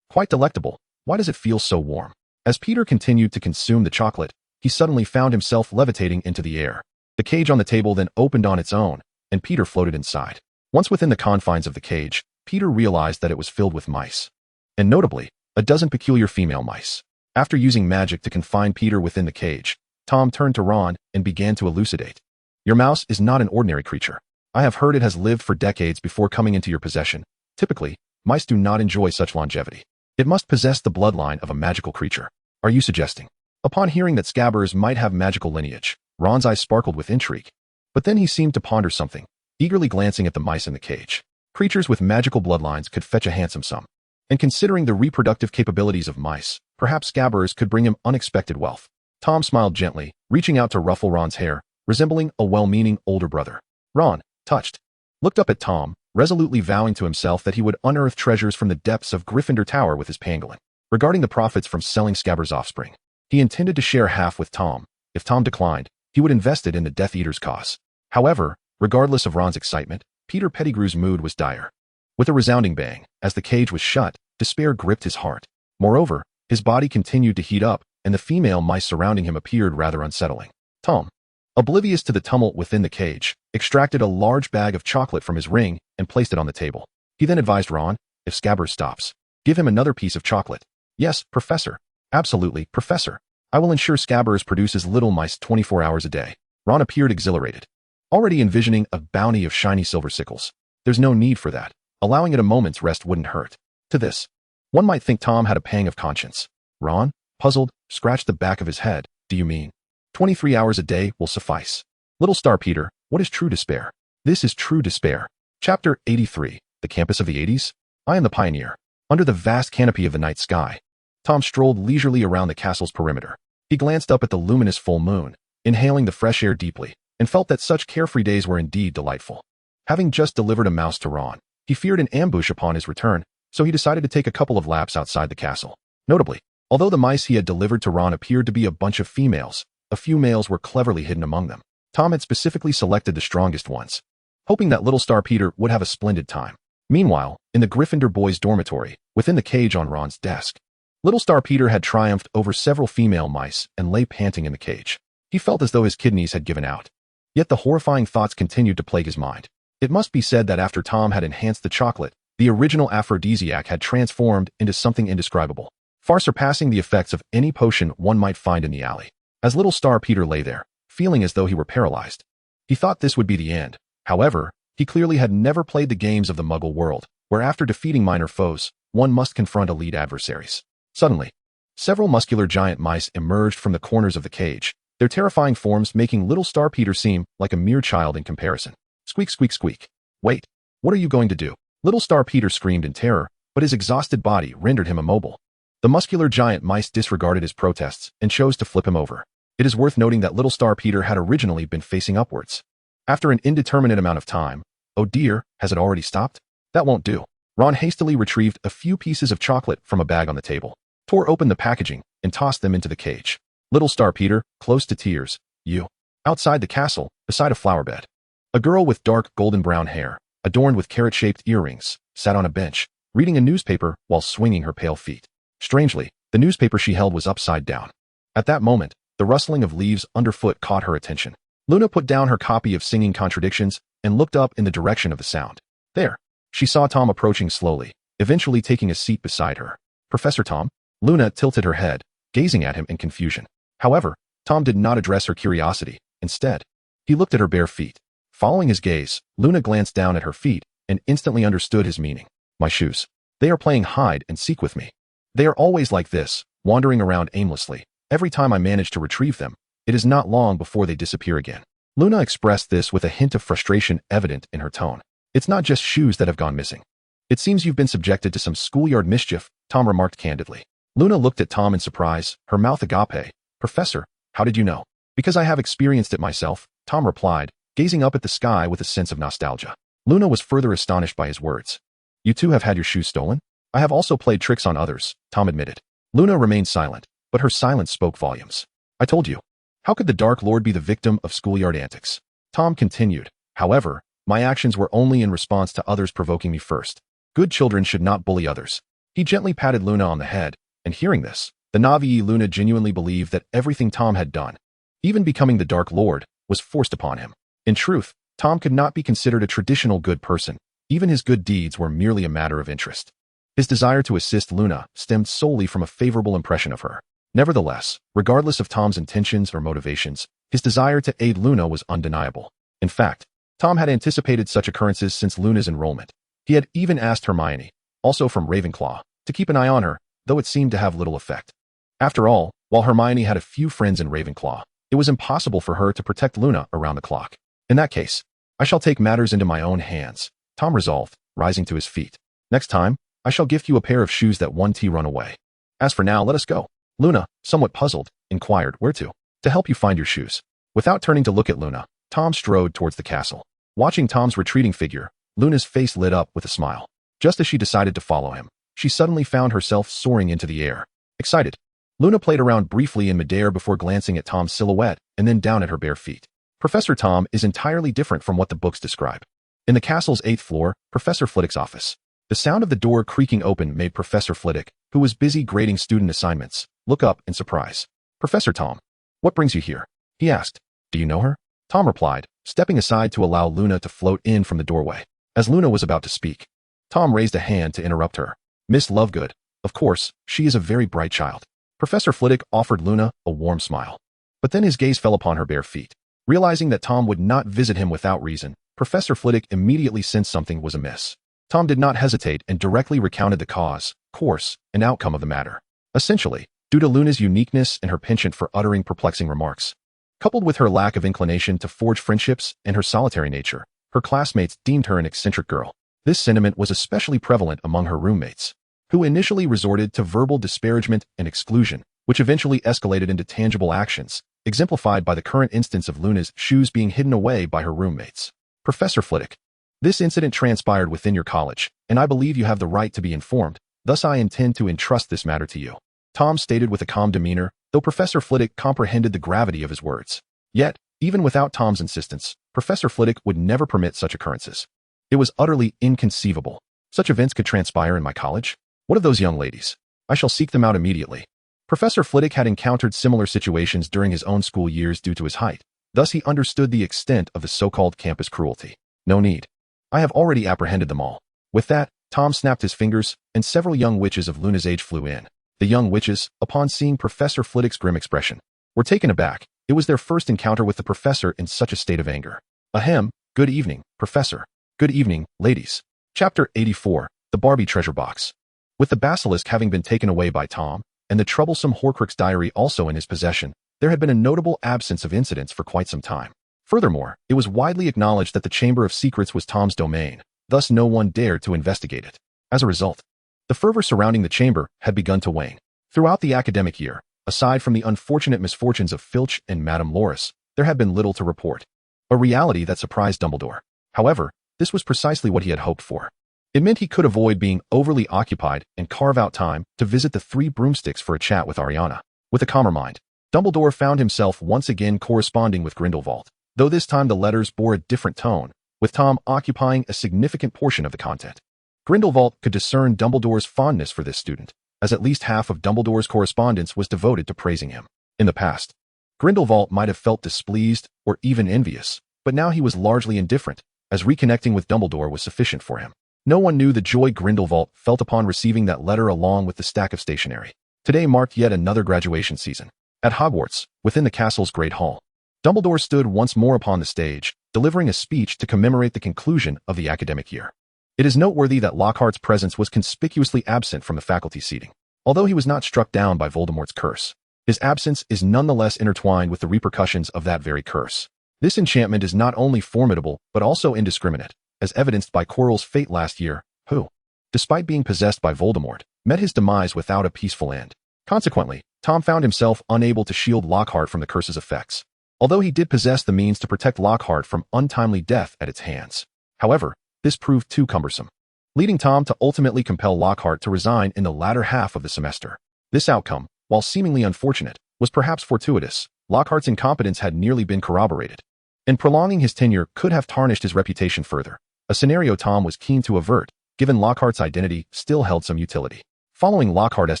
Quite delectable. Why does it feel so warm? As Peter continued to consume the chocolate, he suddenly found himself levitating into the air. The cage on the table then opened on its own, and Peter floated inside. Once within the confines of the cage, Peter realized that it was filled with mice. And notably, a dozen peculiar female mice. After using magic to confine Peter within the cage, Tom turned to Ron and began to elucidate. Your mouse is not an ordinary creature. I have heard it has lived for decades before coming into your possession. Typically, mice do not enjoy such longevity. It must possess the bloodline of a magical creature. Are you suggesting? Upon hearing that Scabbers might have magical lineage, Ron's eyes sparkled with intrigue. But then he seemed to ponder something, eagerly glancing at the mice in the cage. Creatures with magical bloodlines could fetch a handsome sum. And considering the reproductive capabilities of mice, perhaps Scabbers could bring him unexpected wealth. Tom smiled gently, reaching out to ruffle Ron's hair, resembling a well-meaning older brother. Ron, touched, looked up at Tom, resolutely vowing to himself that he would unearth treasures from the depths of Gryffindor Tower with his pangolin. Regarding the profits from selling Scabbers' offspring, he intended to share half with Tom. If Tom declined, he would invest it in the Death Eater's cause. However, regardless of Ron's excitement, Peter Pettigrew's mood was dire. With a resounding bang, as the cage was shut, despair gripped his heart. Moreover, his body continued to heat up, and the female mice surrounding him appeared rather unsettling. Tom, oblivious to the tumult within the cage, extracted a large bag of chocolate from his ring and placed it on the table. He then advised Ron, if Scabbers stops, give him another piece of chocolate. Yes, Professor. Absolutely, Professor. I will ensure Scabbers produces little mice 24 hours a day. Ron appeared exhilarated, already envisioning a bounty of shiny silver sickles. There's no need for that. Allowing it a moment's rest wouldn't hurt. To this, one might think Tom had a pang of conscience. Ron, puzzled, scratched the back of his head. Do you mean 23 hours a day will suffice? Little Star Peter, what is true despair? This is true despair. Chapter 83, The Campus of the 80s? I am the pioneer. Under the vast canopy of the night sky, Tom strolled leisurely around the castle's perimeter. He glanced up at the luminous full moon, inhaling the fresh air deeply, and felt that such carefree days were indeed delightful. Having just delivered a mouse to Ron, he feared an ambush upon his return, so he decided to take a couple of laps outside the castle. Notably, although the mice he had delivered to Ron appeared to be a bunch of females, a few males were cleverly hidden among them. Tom had specifically selected the strongest ones, hoping that little Star Peter would have a splendid time. Meanwhile, in the Gryffindor boys' dormitory, within the cage on Ron's desk, little Star Peter had triumphed over several female mice and lay panting in the cage. He felt as though his kidneys had given out. Yet the horrifying thoughts continued to plague his mind. It must be said that after Tom had enhanced the chocolate, the original aphrodisiac had transformed into something indescribable, far surpassing the effects of any potion one might find in the alley. As little Star Peter lay there, feeling as though he were paralyzed, he thought this would be the end. However, he clearly had never played the games of the Muggle world, where after defeating minor foes, one must confront elite adversaries. Suddenly, several muscular giant mice emerged from the corners of the cage, their terrifying forms making little Star Peter seem like a mere child in comparison. Squeak, squeak, squeak. Wait, what are you going to do? Little Star Peter screamed in terror, but his exhausted body rendered him immobile. The muscular giant mice disregarded his protests and chose to flip him over. It is worth noting that little Star Peter had originally been facing upwards. After an indeterminate amount of time, oh dear, has it already stopped? That won't do. Ron hastily retrieved a few pieces of chocolate from a bag on the table, tore open the packaging, and tossed them into the cage. Little Star Peter, close to tears, you. Outside the castle, beside a flower bed, a girl with dark golden brown hair, adorned with carrot-shaped earrings, sat on a bench, reading a newspaper while swinging her pale feet. Strangely, the newspaper she held was upside down. At that moment, the rustling of leaves underfoot caught her attention. Luna put down her copy of Singing Contradictions and looked up in the direction of the sound. There, she saw Tom approaching slowly, eventually taking a seat beside her. Professor Tom? Luna tilted her head, gazing at him in confusion. However, Tom did not address her curiosity. Instead, he looked at her bare feet. Following his gaze, Luna glanced down at her feet and instantly understood his meaning. My shoes. They are playing hide and seek with me. They are always like this, wandering around aimlessly. Every time I manage to retrieve them, it is not long before they disappear again. Luna expressed this with a hint of frustration evident in her tone. It's not just shoes that have gone missing. It seems you've been subjected to some schoolyard mischief, Tom remarked candidly. Luna looked at Tom in surprise, her mouth agape. Professor, how did you know? Because I have experienced it myself, Tom replied, gazing up at the sky with a sense of nostalgia. Luna was further astonished by his words. You too have had your shoes stolen? I have also played tricks on others, Tom admitted. Luna remained silent, but her silence spoke volumes. I told you. How could the Dark Lord be the victim of schoolyard antics? Tom continued. However, my actions were only in response to others provoking me first. Good children should not bully others. He gently patted Luna on the head, and hearing this, the Navi Luna genuinely believed that everything Tom had done, even becoming the Dark Lord, was forced upon him. In truth, Tom could not be considered a traditional good person. Even his good deeds were merely a matter of interest. His desire to assist Luna stemmed solely from a favorable impression of her. Nevertheless, regardless of Tom's intentions or motivations, his desire to aid Luna was undeniable. In fact, Tom had anticipated such occurrences since Luna's enrollment. He had even asked Hermione, also from Ravenclaw, to keep an eye on her, though it seemed to have little effect. After all, while Hermione had a few friends in Ravenclaw, it was impossible for her to protect Luna around the clock. In that case, I shall take matters into my own hands, Tom resolved, rising to his feet. Next time, I shall gift you a pair of shoes that one tea run away. As for now, let us go. Luna, somewhat puzzled, inquired, where to? To help you find your shoes. Without turning to look at Luna, Tom strode towards the castle. Watching Tom's retreating figure, Luna's face lit up with a smile. Just as she decided to follow him, she suddenly found herself soaring into the air. Excited, Luna played around briefly in midair before glancing at Tom's silhouette and then down at her bare feet. Professor Tom is entirely different from what the books describe. In the castle's 8th floor, Professor Flitwick's office. The sound of the door creaking open made Professor Flitwick, who was busy grading student assignments, look up in surprise. Professor Tom, what brings you here? He asked. Do you know her? Tom replied, stepping aside to allow Luna to float in from the doorway. As Luna was about to speak, Tom raised a hand to interrupt her. Miss Lovegood, of course, she is a very bright child. Professor Flitwick offered Luna a warm smile. But then his gaze fell upon her bare feet. Realizing that Tom would not visit him without reason, Professor Flitwick immediately sensed something was amiss. Tom did not hesitate and directly recounted the cause, course, and outcome of the matter. Essentially, due to Luna's uniqueness and her penchant for uttering perplexing remarks, coupled with her lack of inclination to forge friendships and her solitary nature, her classmates deemed her an eccentric girl. This sentiment was especially prevalent among her roommates, who initially resorted to verbal disparagement and exclusion, which eventually escalated into tangible actions, exemplified by the current instance of Luna's shoes being hidden away by her roommates. Professor Flitwick, this incident transpired within your college, and I believe you have the right to be informed, thus I intend to entrust this matter to you. Tom stated with a calm demeanor, though Professor Flitwick comprehended the gravity of his words. Yet, even without Tom's insistence, Professor Flitwick would never permit such occurrences. It was utterly inconceivable. Such events could transpire in my college? What of those young ladies? I shall seek them out immediately. Professor Flitwick had encountered similar situations during his own school years due to his height. Thus he understood the extent of the so-called campus cruelty. No need. I have already apprehended them all. With that, Tom snapped his fingers, and several young witches of Luna's age flew in. The young witches, upon seeing Professor Flitwick's grim expression, were taken aback. It was their first encounter with the professor in such a state of anger. Ahem, good evening, Professor. Good evening, ladies. Chapter 84, The Barbie Treasure Box. With the basilisk having been taken away by Tom, and the troublesome Horcrux diary also in his possession, there had been a notable absence of incidents for quite some time. Furthermore, it was widely acknowledged that the Chamber of Secrets was Tom's domain, thus no one dared to investigate it. As a result, the fervor surrounding the chamber had begun to wane. Throughout the academic year, aside from the unfortunate misfortunes of Filch and Madame Loris, there had been little to report. A reality that surprised Dumbledore. However, this was precisely what he had hoped for. It meant he could avoid being overly occupied and carve out time to visit the Three Broomsticks for a chat with Ariana. With a calmer mind, Dumbledore found himself once again corresponding with Grindelwald, though this time the letters bore a different tone, with Tom occupying a significant portion of the content. Grindelwald could discern Dumbledore's fondness for this student, as at least half of Dumbledore's correspondence was devoted to praising him. In the past, Grindelwald might have felt displeased or even envious, but now he was largely indifferent, as reconnecting with Dumbledore was sufficient for him. No one knew the joy Grindelwald felt upon receiving that letter along with the stack of stationery. Today marked yet another graduation season. At Hogwarts, within the castle's Great Hall, Dumbledore stood once more upon the stage, delivering a speech to commemorate the conclusion of the academic year. It is noteworthy that Lockhart's presence was conspicuously absent from the faculty seating. Although he was not struck down by Voldemort's curse, his absence is nonetheless intertwined with the repercussions of that very curse. This enchantment is not only formidable, but also indiscriminate, as evidenced by Quirrell's fate last year, who, despite being possessed by Voldemort, met his demise without a peaceful end. Consequently, Tom found himself unable to shield Lockhart from the curse's effects, although he did possess the means to protect Lockhart from untimely death at its hands. However, this proved too cumbersome, leading Tom to ultimately compel Lockhart to resign in the latter half of the semester. This outcome, while seemingly unfortunate, was perhaps fortuitous. Lockhart's incompetence had nearly been corroborated, and prolonging his tenure could have tarnished his reputation further, a scenario Tom was keen to avert, given Lockhart's identity still held some utility. Following Lockhart's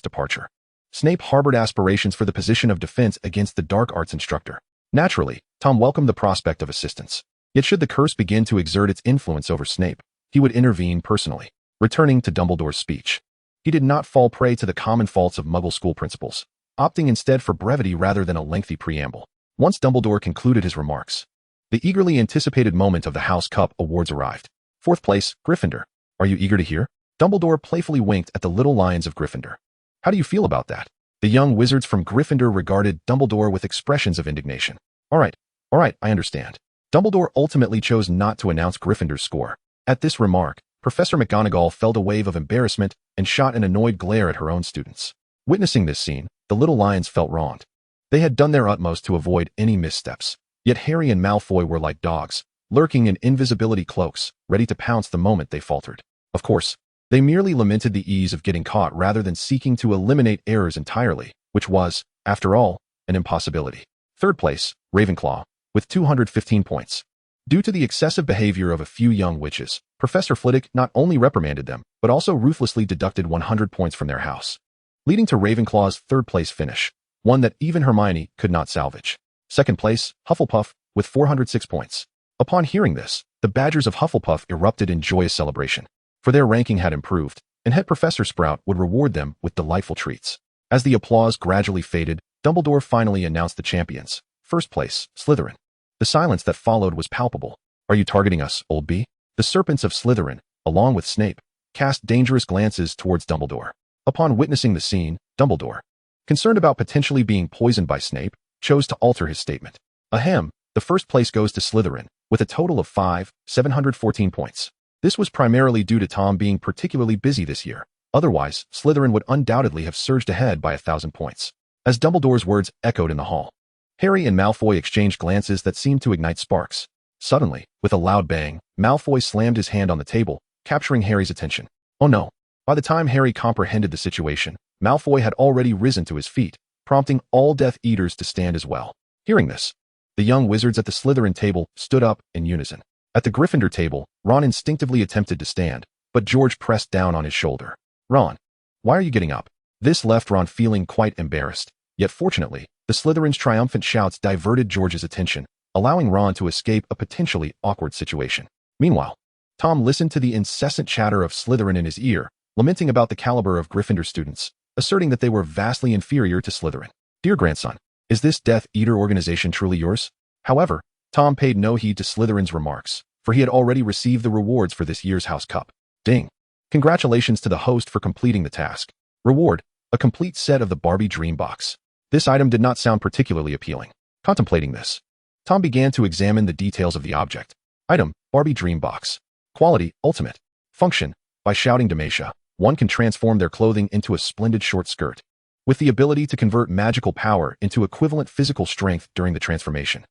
departure, Snape harbored aspirations for the position of defense against the dark arts instructor. Naturally, Tom welcomed the prospect of assistance. Yet should the curse begin to exert its influence over Snape, he would intervene personally. Returning to Dumbledore's speech, he did not fall prey to the common faults of Muggle school principals, opting instead for brevity rather than a lengthy preamble. Once Dumbledore concluded his remarks, the eagerly anticipated moment of the House Cup awards arrived. 4th place, Gryffindor. Are you eager to hear? Dumbledore playfully winked at the little lions of Gryffindor. How do you feel about that? The young wizards from Gryffindor regarded Dumbledore with expressions of indignation. All right, I understand. Dumbledore ultimately chose not to announce Gryffindor's score. At this remark, Professor McGonagall felt a wave of embarrassment and shot an annoyed glare at her own students. Witnessing this scene, the little lions felt wronged. They had done their utmost to avoid any missteps, yet Harry and Malfoy were like dogs, lurking in invisibility cloaks, ready to pounce the moment they faltered. Of course, they merely lamented the ease of getting caught rather than seeking to eliminate errors entirely, which was, after all, an impossibility. Third place, Ravenclaw, with 215 points. Due to the excessive behavior of a few young witches, Professor Flitwick not only reprimanded them, but also ruthlessly deducted 100 points from their house, leading to Ravenclaw's third-place finish, one that even Hermione could not salvage. Second place, Hufflepuff, with 406 points. Upon hearing this, the Badgers of Hufflepuff erupted in joyous celebration, for their ranking had improved, and Head Professor Sprout would reward them with delightful treats. As the applause gradually faded, Dumbledore finally announced the champions. First place, Slytherin. The silence that followed was palpable. "Are you targeting us, old bee?" The serpents of Slytherin, along with Snape, cast dangerous glances towards Dumbledore. Upon witnessing the scene, Dumbledore, concerned about potentially being poisoned by Snape, chose to alter his statement. Ahem, the first place goes to Slytherin, with a total of 714 points. This was primarily due to Tom being particularly busy this year. Otherwise, Slytherin would undoubtedly have surged ahead by 1,000 points. As Dumbledore's words echoed in the hall, Harry and Malfoy exchanged glances that seemed to ignite sparks. Suddenly, with a loud bang, Malfoy slammed his hand on the table, capturing Harry's attention. Oh no! By the time Harry comprehended the situation, Malfoy had already risen to his feet, prompting all Death Eaters to stand as well. Hearing this, the young wizards at the Slytherin table stood up in unison. At the Gryffindor table, Ron instinctively attempted to stand, but George pressed down on his shoulder. "Ron, why are you getting up?" This left Ron feeling quite embarrassed, yet fortunately, the Slytherin's triumphant shouts diverted George's attention, allowing Ron to escape a potentially awkward situation. Meanwhile, Tom listened to the incessant chatter of Slytherin in his ear, lamenting about the caliber of Gryffindor students, asserting that they were vastly inferior to Slytherin. "Dear grandson, is this Death Eater organization truly yours?" However, Tom paid no heed to Slytherin's remarks, for he had already received the rewards for this year's House Cup. Ding! Congratulations to the host for completing the task. Reward, a complete set of the Barbie Dream Box. This item did not sound particularly appealing. Contemplating this, Tom began to examine the details of the object. Item, Barbie Dream Box. Quality, Ultimate. Function, by shouting Demacia, one can transform their clothing into a splendid short skirt, with the ability to convert magical power into equivalent physical strength during the transformation.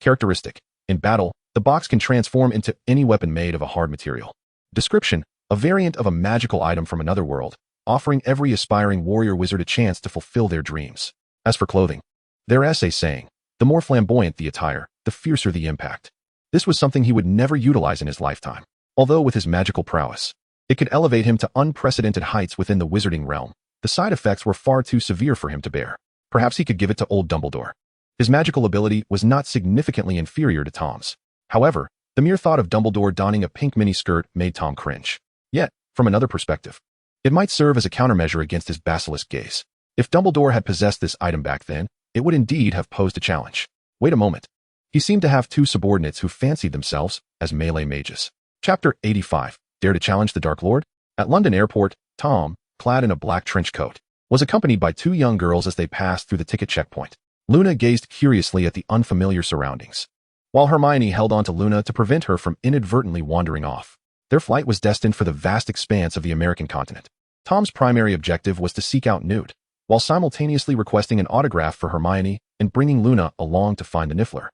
Characteristic, in battle, the box can transform into any weapon made of a hard material. Description, a variant of a magical item from another world, offering every aspiring warrior wizard a chance to fulfill their dreams. As for clothing, their essay saying, the more flamboyant the attire, the fiercer the impact. This was something he would never utilize in his lifetime. Although with his magical prowess, it could elevate him to unprecedented heights within the wizarding realm, the side effects were far too severe for him to bear. Perhaps he could give it to old Dumbledore. His magical ability was not significantly inferior to Tom's. However, the mere thought of Dumbledore donning a pink miniskirt made Tom cringe. Yet, from another perspective, it might serve as a countermeasure against his basilisk gaze. If Dumbledore had possessed this item back then, it would indeed have posed a challenge. Wait a moment. He seemed to have two subordinates who fancied themselves as melee mages. Chapter 85. Dare to challenge the Dark Lord? At London Airport, Tom, clad in a black trench coat, was accompanied by two young girls as they passed through the ticket checkpoint. Luna gazed curiously at the unfamiliar surroundings, while Hermione held on to Luna to prevent her from inadvertently wandering off. Their flight was destined for the vast expanse of the American continent. Tom's primary objective was to seek out Newt, while simultaneously requesting an autograph for Hermione and bringing Luna along to find the Niffler.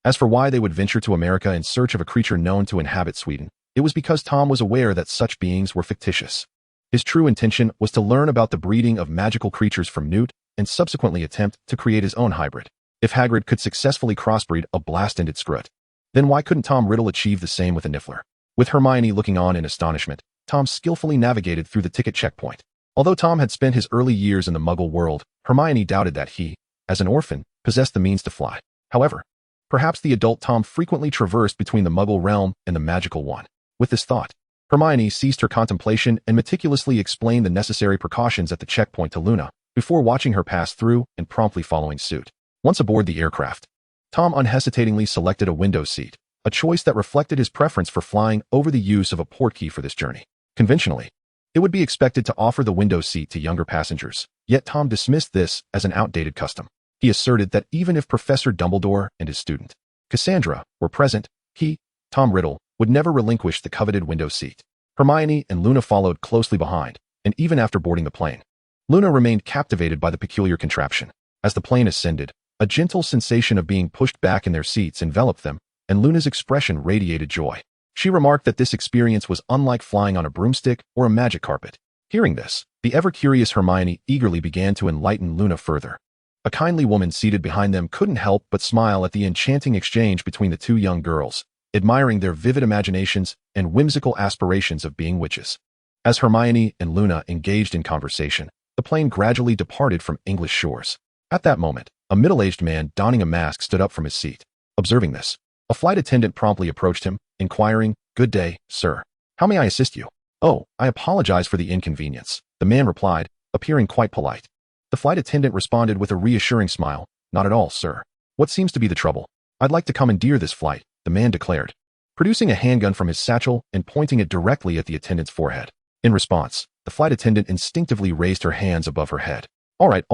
As for why they would venture to America in search of a creature known to inhabit Sweden, it was because Tom was aware that such beings were fictitious. His true intention was to learn about the breeding of magical creatures from Newt and subsequently attempt to create his own hybrid. If Hagrid could successfully crossbreed a blast-ended Skrut, then why couldn't Tom Riddle achieve the same with a Niffler? With Hermione looking on in astonishment, Tom skillfully navigated through the ticket checkpoint. Although Tom had spent his early years in the Muggle world, Hermione doubted that he, as an orphan, possessed the means to fly. However, perhaps the adult Tom frequently traversed between the Muggle realm and the magical one. With this thought, Hermione ceased her contemplation and meticulously explained the necessary precautions at the checkpoint to Luna, before watching her pass through and promptly following suit. Once aboard the aircraft, Tom unhesitatingly selected a window seat, a choice that reflected his preference for flying over the use of a portkey for this journey. Conventionally, it would be expected to offer the window seat to younger passengers, yet Tom dismissed this as an outdated custom. He asserted that even if Professor Dumbledore and his student, Cassandra, were present, he, Tom Riddle, would never relinquish the coveted window seat. Hermione and Luna followed closely behind, and even after boarding the plane, Luna remained captivated by the peculiar contraption. As the plane ascended, a gentle sensation of being pushed back in their seats enveloped them, and Luna's expression radiated joy. She remarked that this experience was unlike flying on a broomstick or a magic carpet. Hearing this, the ever-curious Hermione eagerly began to enlighten Luna further. A kindly woman seated behind them couldn't help but smile at the enchanting exchange between the two young girls, admiring their vivid imaginations and whimsical aspirations of being witches. As Hermione and Luna engaged in conversation, the plane gradually departed from English shores. At that moment, a middle-aged man donning a mask stood up from his seat. Observing this, a flight attendant promptly approached him, inquiring, "Good day, sir. How may I assist you?" "Oh, I apologize for the inconvenience," the man replied, appearing quite polite. The flight attendant responded with a reassuring smile, "Not at all, sir. What seems to be the trouble?" "I'd like to commandeer this flight," the man declared, producing a handgun from his satchel and pointing it directly at the attendant's forehead. In response, the flight attendant instinctively raised her hands above her head. All right.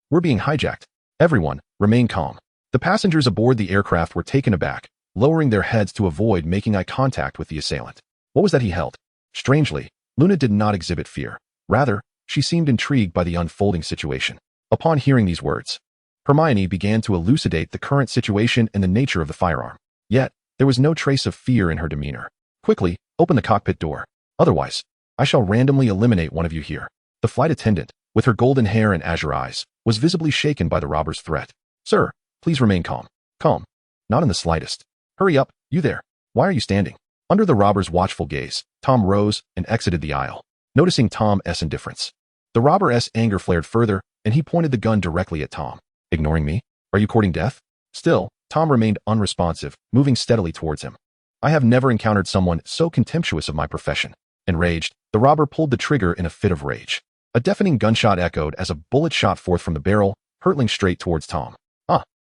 We're being hijacked. Everyone, remain calm." The passengers aboard the aircraft were taken aback, lowering their heads to avoid making eye contact with the assailant. What was that he held? Strangely, Luna did not exhibit fear. Rather, she seemed intrigued by the unfolding situation. Upon hearing these words, Hermione began to elucidate the current situation and the nature of the firearm. Yet, there was no trace of fear in her demeanor. "Quickly, open the cockpit door. Otherwise, I shall randomly eliminate one of you here." The flight attendant, with her golden hair and azure eyes, was visibly shaken by the robber's threat. "Sir, please remain calm." "Calm? Not in the slightest. Hurry up, you there. Why are you standing?" Under the robber's watchful gaze, Tom rose and exited the aisle. Noticing Tom's indifference, the robber's anger flared further, and he pointed the gun directly at Tom. "Ignoring me? Are you courting death?" Still, Tom remained unresponsive, moving steadily towards him. "I have never encountered someone so contemptuous of my profession." Enraged, the robber pulled the trigger in a fit of rage. A deafening gunshot echoed as a bullet shot forth from the barrel, hurtling straight towards Tom.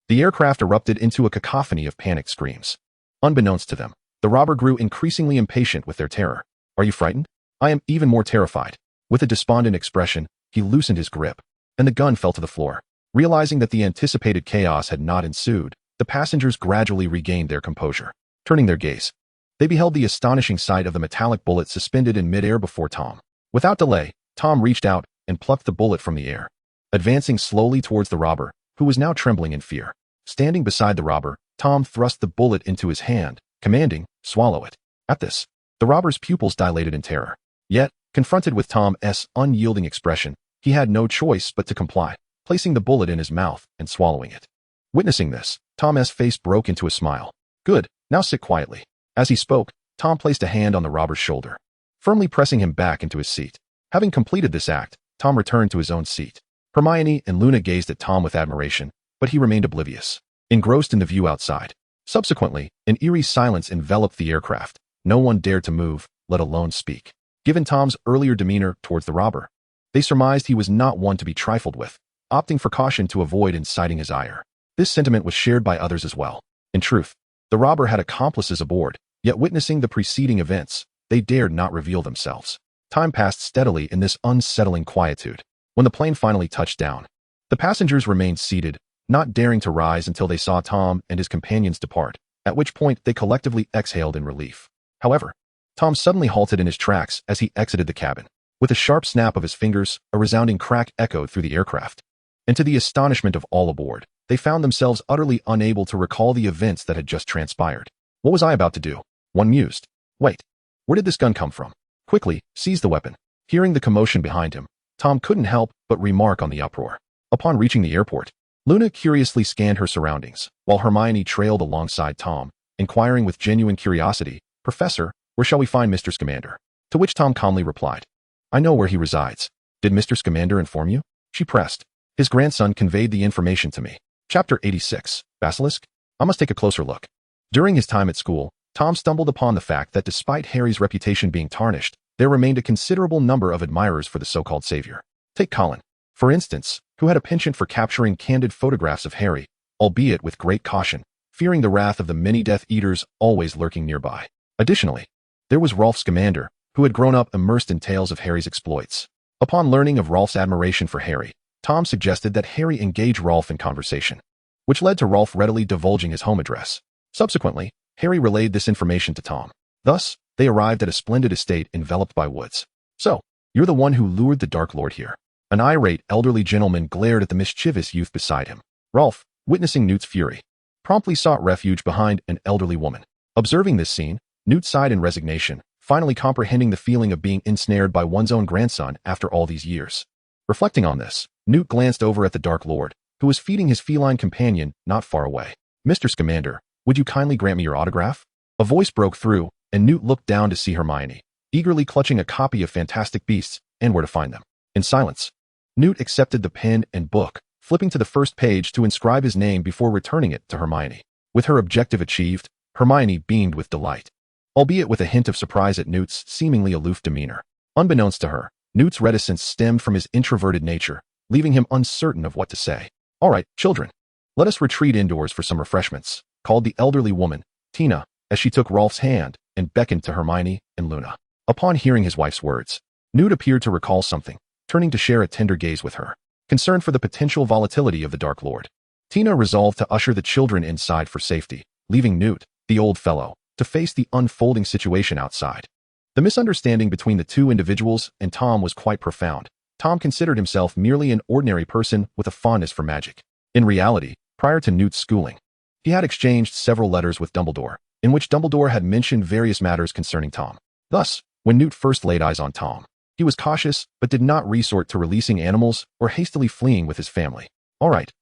The aircraft erupted into a cacophony of panicked screams. Unbeknownst to them, the robber grew increasingly impatient with their terror. "Are you frightened?" "I am even more terrified." With a despondent expression, he loosened his grip, and the gun fell to the floor. Realizing that the anticipated chaos had not ensued, the passengers gradually regained their composure. Turning their gaze, they beheld the astonishing sight of the metallic bullet suspended in midair before Tom. Without delay, Tom reached out and plucked the bullet from the air. Advancing slowly towards the robber, who was now trembling in fear. Standing beside the robber, Tom thrust the bullet into his hand, commanding, "Swallow it." At this, the robber's pupils dilated in terror. Yet, confronted with Tom's unyielding expression, he had no choice but to comply, placing the bullet in his mouth and swallowing it. Witnessing this, Tom's face broke into a smile. "Good, now sit quietly." As he spoke, Tom placed a hand on the robber's shoulder, firmly pressing him back into his seat. Having completed this act, Tom returned to his own seat. Hermione and Luna gazed at Tom with admiration, but he remained oblivious, engrossed in the view outside. Subsequently, an eerie silence enveloped the aircraft. No one dared to move, let alone speak. Given Tom's earlier demeanor towards the robber, they surmised he was not one to be trifled with, opting for caution to avoid inciting his ire. This sentiment was shared by others as well. In truth, the robber had accomplices aboard, yet witnessing the preceding events, they dared not reveal themselves. Time passed steadily in this unsettling quietude. When the plane finally touched down, the passengers remained seated, not daring to rise until they saw Tom and his companions depart, at which point they collectively exhaled in relief. However, Tom suddenly halted in his tracks as he exited the cabin. With a sharp snap of his fingers, a resounding crack echoed through the aircraft. And to the astonishment of all aboard, they found themselves utterly unable to recall the events that had just transpired. What was I about to do? One mused. Wait, where did this gun come from? Quickly, seize the weapon. Hearing the commotion behind him, Tom couldn't help but remark on the uproar. Upon reaching the airport, Luna curiously scanned her surroundings, while Hermione trailed alongside Tom, inquiring with genuine curiosity, "Professor, where shall we find Mr. Scamander?" To which Tom calmly replied, "I know where he resides." "Did Mr. Scamander inform you?" She pressed. "His grandson conveyed the information to me." Chapter 86, Basilisk? I must take a closer look. During his time at school, Tom stumbled upon the fact that despite Harry's reputation being tarnished, there remained a considerable number of admirers for the so-called savior. Take Colin, for instance, who had a penchant for capturing candid photographs of Harry, albeit with great caution, fearing the wrath of the many Death Eaters always lurking nearby. Additionally, there was Rolf Scamander, who had grown up immersed in tales of Harry's exploits. Upon learning of Rolf's admiration for Harry, Tom suggested that Harry engage Rolf in conversation, which led to Rolf readily divulging his home address. Subsequently, Harry relayed this information to Tom. Thus, They arrived at a splendid estate enveloped by woods. "So, you're the one who lured the Dark Lord here." An irate, elderly gentleman glared at the mischievous youth beside him. Rolf, witnessing Newt's fury, promptly sought refuge behind an elderly woman. Observing this scene, Newt sighed in resignation, finally comprehending the feeling of being ensnared by one's own grandson after all these years. Reflecting on this, Newt glanced over at the Dark Lord, who was feeding his feline companion not far away. "Mr. Scamander, would you kindly grant me your autograph?" A voice broke through, and Newt looked down to see Hermione, eagerly clutching a copy of Fantastic Beasts and Where to Find Them. In silence, Newt accepted the pen and book, flipping to the first page to inscribe his name before returning it to Hermione. With her objective achieved, Hermione beamed with delight, albeit with a hint of surprise at Newt's seemingly aloof demeanor. Unbeknownst to her, Newt's reticence stemmed from his introverted nature, leaving him uncertain of what to say. "All right, children, let us retreat indoors for some refreshments," called the elderly woman, Tina, as she took Rolf's hand and beckoned to Hermione and Luna. Upon hearing his wife's words, Newt appeared to recall something, turning to share a tender gaze with her, concerned for the potential volatility of the Dark Lord. Tina resolved to usher the children inside for safety, leaving Newt, the old fellow, to face the unfolding situation outside. The misunderstanding between the two individuals and Tom was quite profound. Tom considered himself merely an ordinary person with a fondness for magic. In reality, prior to Newt's schooling, he had exchanged several letters with Dumbledore, in which Dumbledore had mentioned various matters concerning Tom. Thus, when Newt first laid eyes on Tom, he was cautious but did not resort to releasing animals or hastily fleeing with his family. All right,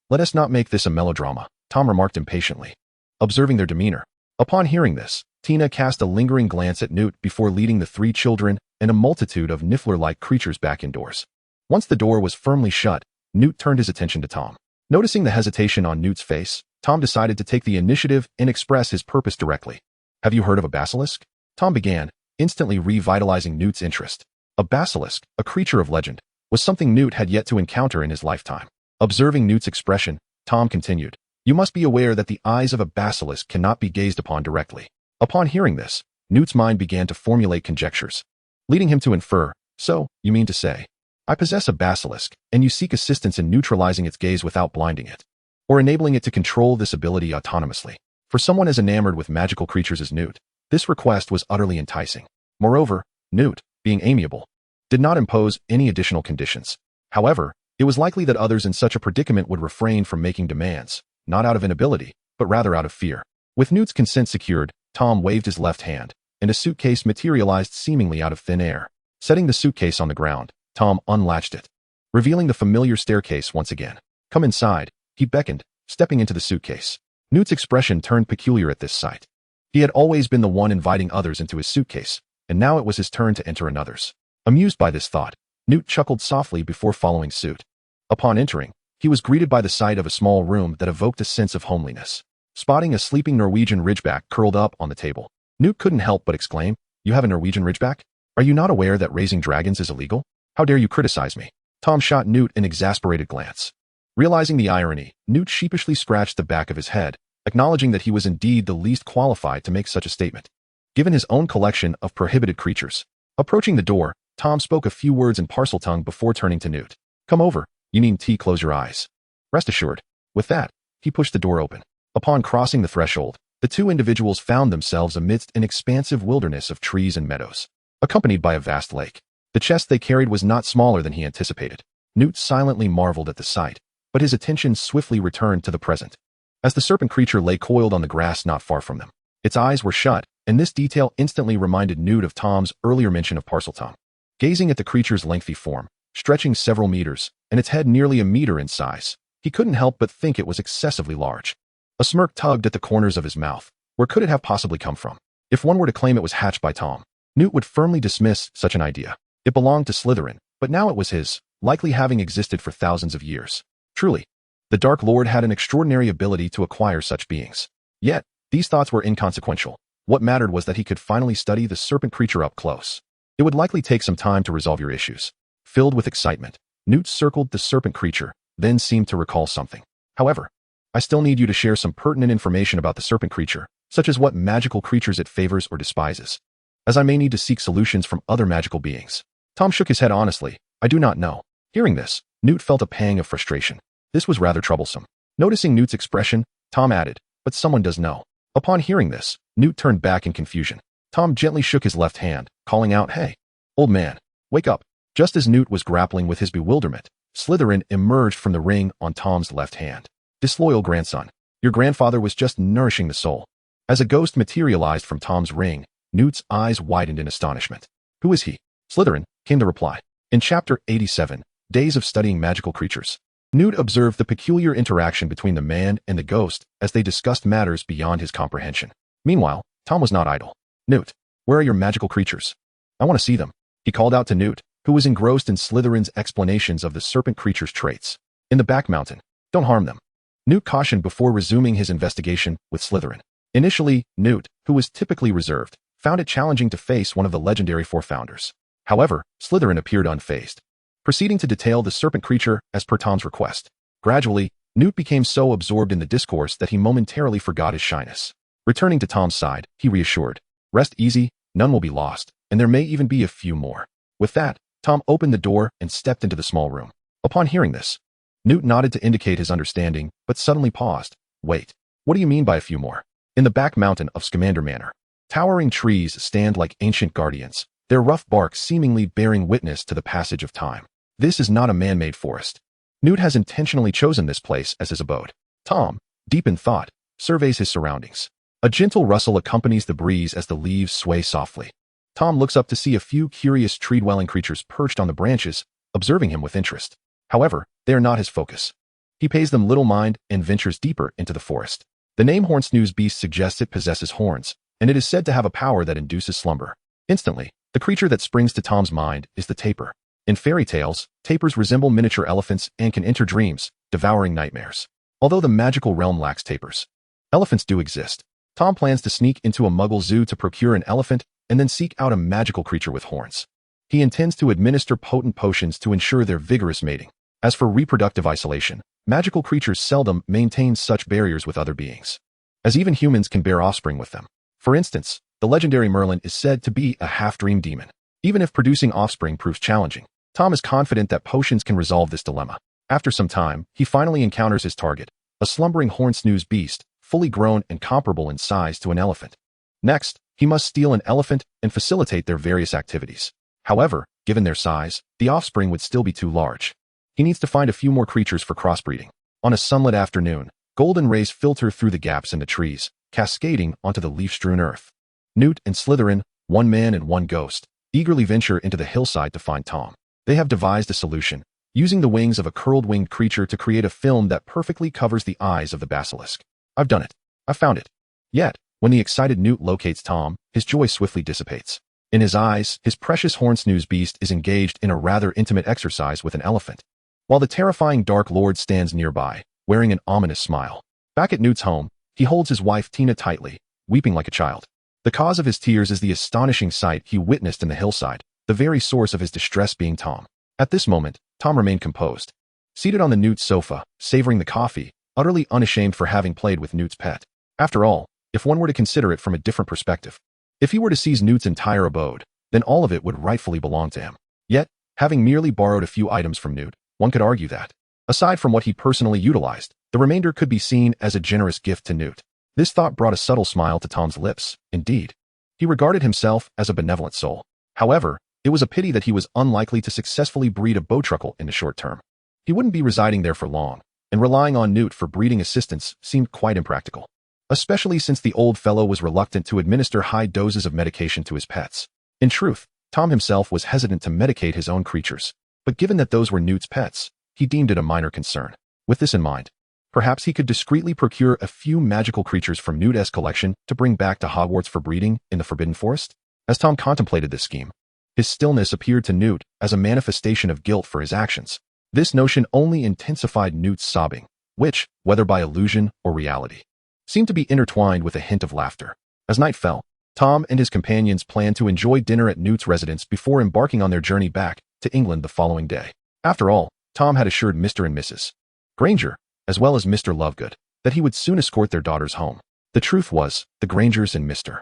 let us not make this a melodrama," Tom remarked impatiently, observing their demeanor. Upon hearing this, Tina cast a lingering glance at Newt before leading the three children and a multitude of niffler-like creatures back indoors. Once the door was firmly shut, Newt turned his attention to Tom. Noticing the hesitation on Newt's face, Tom decided to take the initiative and express his purpose directly. "Have you heard of a basilisk?" Tom began, instantly revitalizing Newt's interest. A basilisk, a creature of legend, was something Newt had yet to encounter in his lifetime. Observing Newt's expression, Tom continued, "You must be aware that the eyes of a basilisk cannot be gazed upon directly." Upon hearing this, Newt's mind began to formulate conjectures, leading him to infer, "So, you mean to say, I possess a basilisk, and you seek assistance in neutralizing its gaze without blinding it, or enabling it to control this ability autonomously?" For someone as enamored with magical creatures as Newt, this request was utterly enticing. Moreover, Newt, being amiable, did not impose any additional conditions. However, it was likely that others in such a predicament would refrain from making demands, not out of inability, but rather out of fear. With Newt's consent secured, Tom waved his left hand, and a suitcase materialized seemingly out of thin air. Setting the suitcase on the ground, Tom unlatched it, revealing the familiar staircase once again. "Come inside," he beckoned, stepping into the suitcase. Newt's expression turned peculiar at this sight. He had always been the one inviting others into his suitcase, and now it was his turn to enter another's. Amused by this thought, Newt chuckled softly before following suit. Upon entering, he was greeted by the sight of a small room that evoked a sense of homeliness. Spotting a sleeping Norwegian ridgeback curled up on the table, Newt couldn't help but exclaim, "You have a Norwegian ridgeback? Are you not aware that raising dragons is illegal? How dare you criticize me?" Tom shot Newt an exasperated glance. Realizing the irony, Newt sheepishly scratched the back of his head, acknowledging that he was indeed the least qualified to make such a statement, given his own collection of prohibited creatures. Approaching the door, Tom spoke a few words in Parseltongue before turning to Newt. "Come over, you need tea, close your eyes." Rest assured. With that, he pushed the door open. Upon crossing the threshold, the two individuals found themselves amidst an expansive wilderness of trees and meadows, accompanied by a vast lake. The chest they carried was not smaller than he anticipated. Newt silently marveled at the sight, but his attention swiftly returned to the present, as the serpent creature lay coiled on the grass not far from them. Its eyes were shut, and this detail instantly reminded Newt of Tom's earlier mention of Parseltongue. Gazing at the creature's lengthy form, stretching several meters, and its head nearly a meter in size, he couldn't help but think it was excessively large. A smirk tugged at the corners of his mouth. Where could it have possibly come from? If one were to claim it was hatched by Tom, Newt would firmly dismiss such an idea. It belonged to Slytherin, but now it was his, likely having existed for thousands of years. Truly, the Dark Lord had an extraordinary ability to acquire such beings. Yet, these thoughts were inconsequential. What mattered was that he could finally study the serpent creature up close. It would likely take some time to resolve your issues. Filled with excitement, Newt circled the serpent creature, then seemed to recall something. "However, I still need you to share some pertinent information about the serpent creature, such as what magical creatures it favors or despises, as I may need to seek solutions from other magical beings." Tom shook his head honestly. "I do not know." Hearing this, Newt felt a pang of frustration. This was rather troublesome. Noticing Newt's expression, Tom added, "But someone does know." Upon hearing this, Newt turned back in confusion. Tom gently shook his left hand, calling out, "Hey, old man, wake up." Just as Newt was grappling with his bewilderment, Slytherin emerged from the ring on Tom's left hand. "Disloyal grandson, your grandfather was just nourishing the soul." As a ghost materialized from Tom's ring, Newt's eyes widened in astonishment. "Who is he?" "Slytherin," came the reply. In Chapter 87, Days of Studying Magical Creatures, Newt observed the peculiar interaction between the man and the ghost as they discussed matters beyond his comprehension. Meanwhile, Tom was not idle. "Newt, where are your magical creatures? I want to see them," he called out to Newt, who was engrossed in Slytherin's explanations of the serpent creature's traits. "In the back mountain. Don't harm them," Newt cautioned before resuming his investigation with Slytherin. Initially, Newt, who was typically reserved, found it challenging to face one of the legendary four founders. However, Slytherin appeared unfazed, proceeding to detail the serpent creature as per Tom's request. Gradually, Newt became so absorbed in the discourse that he momentarily forgot his shyness. Returning to Tom's side, he reassured, "Rest easy, none will be lost, and there may even be a few more." With that, Tom opened the door and stepped into the small room. Upon hearing this, Newt nodded to indicate his understanding, but suddenly paused. "Wait, what do you mean by a few more?" In the back mountain of Scamander Manor, towering trees stand like ancient guardians, their rough bark seemingly bearing witness to the passage of time. This is not a man-made forest. Newt has intentionally chosen this place as his abode. Tom, deep in thought, surveys his surroundings. A gentle rustle accompanies the breeze as the leaves sway softly. Tom looks up to see a few curious tree-dwelling creatures perched on the branches, observing him with interest. However, they are not his focus. He pays them little mind and ventures deeper into the forest. The name Hornsnooze Beast suggests it possesses horns, and it is said to have a power that induces slumber. Instantly, the creature that springs to Tom's mind is the tapir. In fairy tales, tapirs resemble miniature elephants and can enter dreams, devouring nightmares. Although the magical realm lacks tapirs, elephants do exist. Tom plans to sneak into a muggle zoo to procure an elephant and then seek out a magical creature with horns. He intends to administer potent potions to ensure their vigorous mating. As for reproductive isolation, magical creatures seldom maintain such barriers with other beings, as even humans can bear offspring with them. For instance, the legendary Merlin is said to be a half-dream demon. Even if producing offspring proves challenging, Tom is confident that potions can resolve this dilemma. After some time, he finally encounters his target, a slumbering Hornsnooze beast, fully grown and comparable in size to an elephant. Next, he must steal an elephant and facilitate their various activities. However, given their size, the offspring would still be too large. He needs to find a few more creatures for crossbreeding. On a sunlit afternoon, golden rays filter through the gaps in the trees, cascading onto the leaf-strewn earth. Newt and Slytherin, one man and one ghost, eagerly venture into the hillside to find Tom. They have devised a solution, using the wings of a curled-winged creature to create a film that perfectly covers the eyes of the basilisk. "I've done it. I found it." Yet, when the excited Newt locates Tom, his joy swiftly dissipates. In his eyes, his precious Hornsnooze beast is engaged in a rather intimate exercise with an elephant, while the terrifying Dark Lord stands nearby, wearing an ominous smile. Back at Newt's home, he holds his wife Tina tightly, weeping like a child. The cause of his tears is the astonishing sight he witnessed in the hillside, the very source of his distress being Tom. At this moment, Tom remained composed, seated on the Newt's sofa, savoring the coffee, utterly unashamed for having played with Newt's pet. After all, if one were to consider it from a different perspective, if he were to seize Newt's entire abode, then all of it would rightfully belong to him. Yet, having merely borrowed a few items from Newt, one could argue that, aside from what he personally utilized, the remainder could be seen as a generous gift to Newt. This thought brought a subtle smile to Tom's lips. Indeed, he regarded himself as a benevolent soul. However, it was a pity that he was unlikely to successfully breed a bowtruckle in the short term. He wouldn't be residing there for long, and relying on Newt for breeding assistance seemed quite impractical, especially since the old fellow was reluctant to administer high doses of medication to his pets. In truth, Tom himself was hesitant to medicate his own creatures, but given that those were Newt's pets, he deemed it a minor concern. With this in mind, perhaps he could discreetly procure a few magical creatures from Newt's collection to bring back to Hogwarts for breeding in the Forbidden Forest. As Tom contemplated this scheme, his stillness appeared to Newt as a manifestation of guilt for his actions. This notion only intensified Newt's sobbing, which, whether by illusion or reality, seemed to be intertwined with a hint of laughter. As night fell, Tom and his companions planned to enjoy dinner at Newt's residence before embarking on their journey back to England the following day. After all, Tom had assured Mr. and Mrs. Granger, as well as Mr. Lovegood, that he would soon escort their daughters home. The truth was, the Grangers and Mr.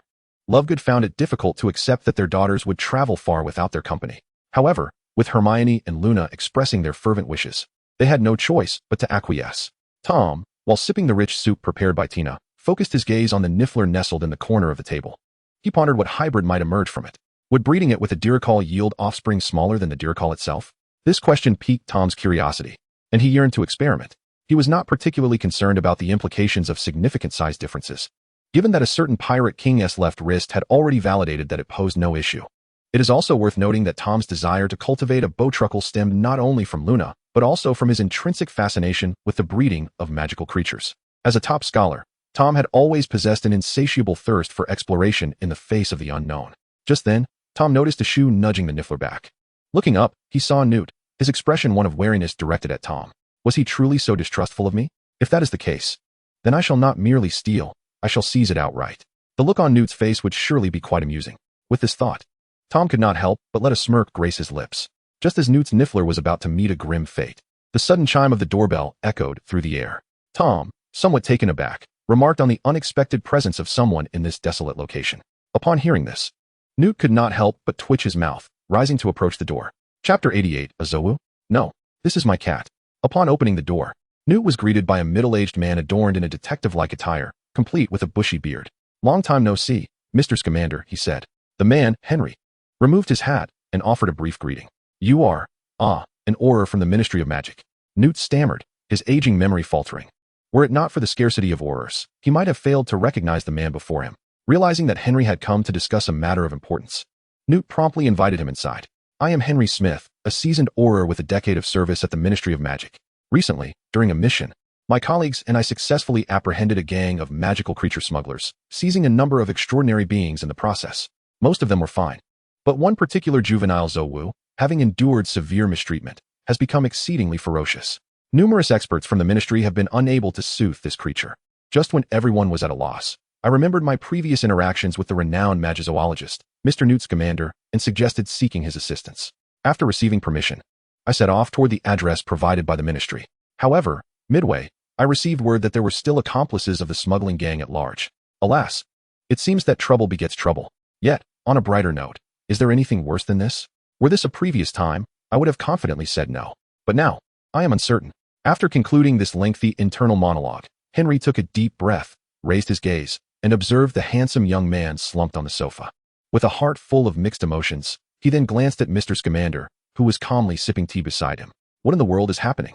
Lovegood found it difficult to accept that their daughters would travel far without their company. However, with Hermione and Luna expressing their fervent wishes, they had no choice but to acquiesce. Tom, while sipping the rich soup prepared by Tina, focused his gaze on the niffler nestled in the corner of the table. He pondered what hybrid might emerge from it. Would breeding it with a Diricol yield offspring smaller than the Diricol itself? This question piqued Tom's curiosity, and he yearned to experiment. He was not particularly concerned about the implications of significant size differences, given that a certain Pirate King's left wrist had already validated that it posed no issue. It is also worth noting that Tom's desire to cultivate a Bowtruckle stemmed not only from Luna, but also from his intrinsic fascination with the breeding of magical creatures. As a top scholar, Tom had always possessed an insatiable thirst for exploration in the face of the unknown. Just then, Tom noticed a shoe nudging the Niffler back. Looking up, he saw Newt, his expression one of wariness directed at Tom. Was he truly so distrustful of me? If that is the case, then I shall not merely steal, I shall seize it outright. The look on Newt's face would surely be quite amusing. With this thought, Tom could not help but let a smirk grace his lips. Just as Newt's Niffler was about to meet a grim fate, the sudden chime of the doorbell echoed through the air. Tom, somewhat taken aback, remarked on the unexpected presence of someone in this desolate location. Upon hearing this, Newt could not help but twitch his mouth, rising to approach the door. Chapter 88, Azowu? No, this is my cat. Upon opening the door, Newt was greeted by a middle-aged man adorned in a detective-like attire, complete with a bushy beard. Long time no see, Mr. Scamander, he said. The man, Henry, removed his hat and offered a brief greeting. You are, an Auror from the Ministry of Magic. Newt stammered, his aging memory faltering. Were it not for the scarcity of Aurors, he might have failed to recognize the man before him. Realizing that Henry had come to discuss a matter of importance, Newt promptly invited him inside. I am Henry Smith, a seasoned Auror with a decade of service at the Ministry of Magic. Recently, during a mission, my colleagues and I successfully apprehended a gang of magical creature smugglers, seizing a number of extraordinary beings in the process. Most of them were fine, but one particular juvenile Zowu, having endured severe mistreatment, has become exceedingly ferocious. Numerous experts from the ministry have been unable to soothe this creature. Just when everyone was at a loss, I remembered my previous interactions with the renowned magizoologist, Mr. Newt Scamander, and suggested seeking his assistance. After receiving permission, I set off toward the address provided by the ministry. However, midway, I received word that there were still accomplices of the smuggling gang at large. Alas, it seems that trouble begets trouble. Yet, on a brighter note, is there anything worse than this? Were this a previous time, I would have confidently said no. But now, I am uncertain. After concluding this lengthy internal monologue, Henry took a deep breath, raised his gaze, and observed the handsome young man slumped on the sofa. With a heart full of mixed emotions, he then glanced at Mr. Scamander, who was calmly sipping tea beside him. What in the world is happening?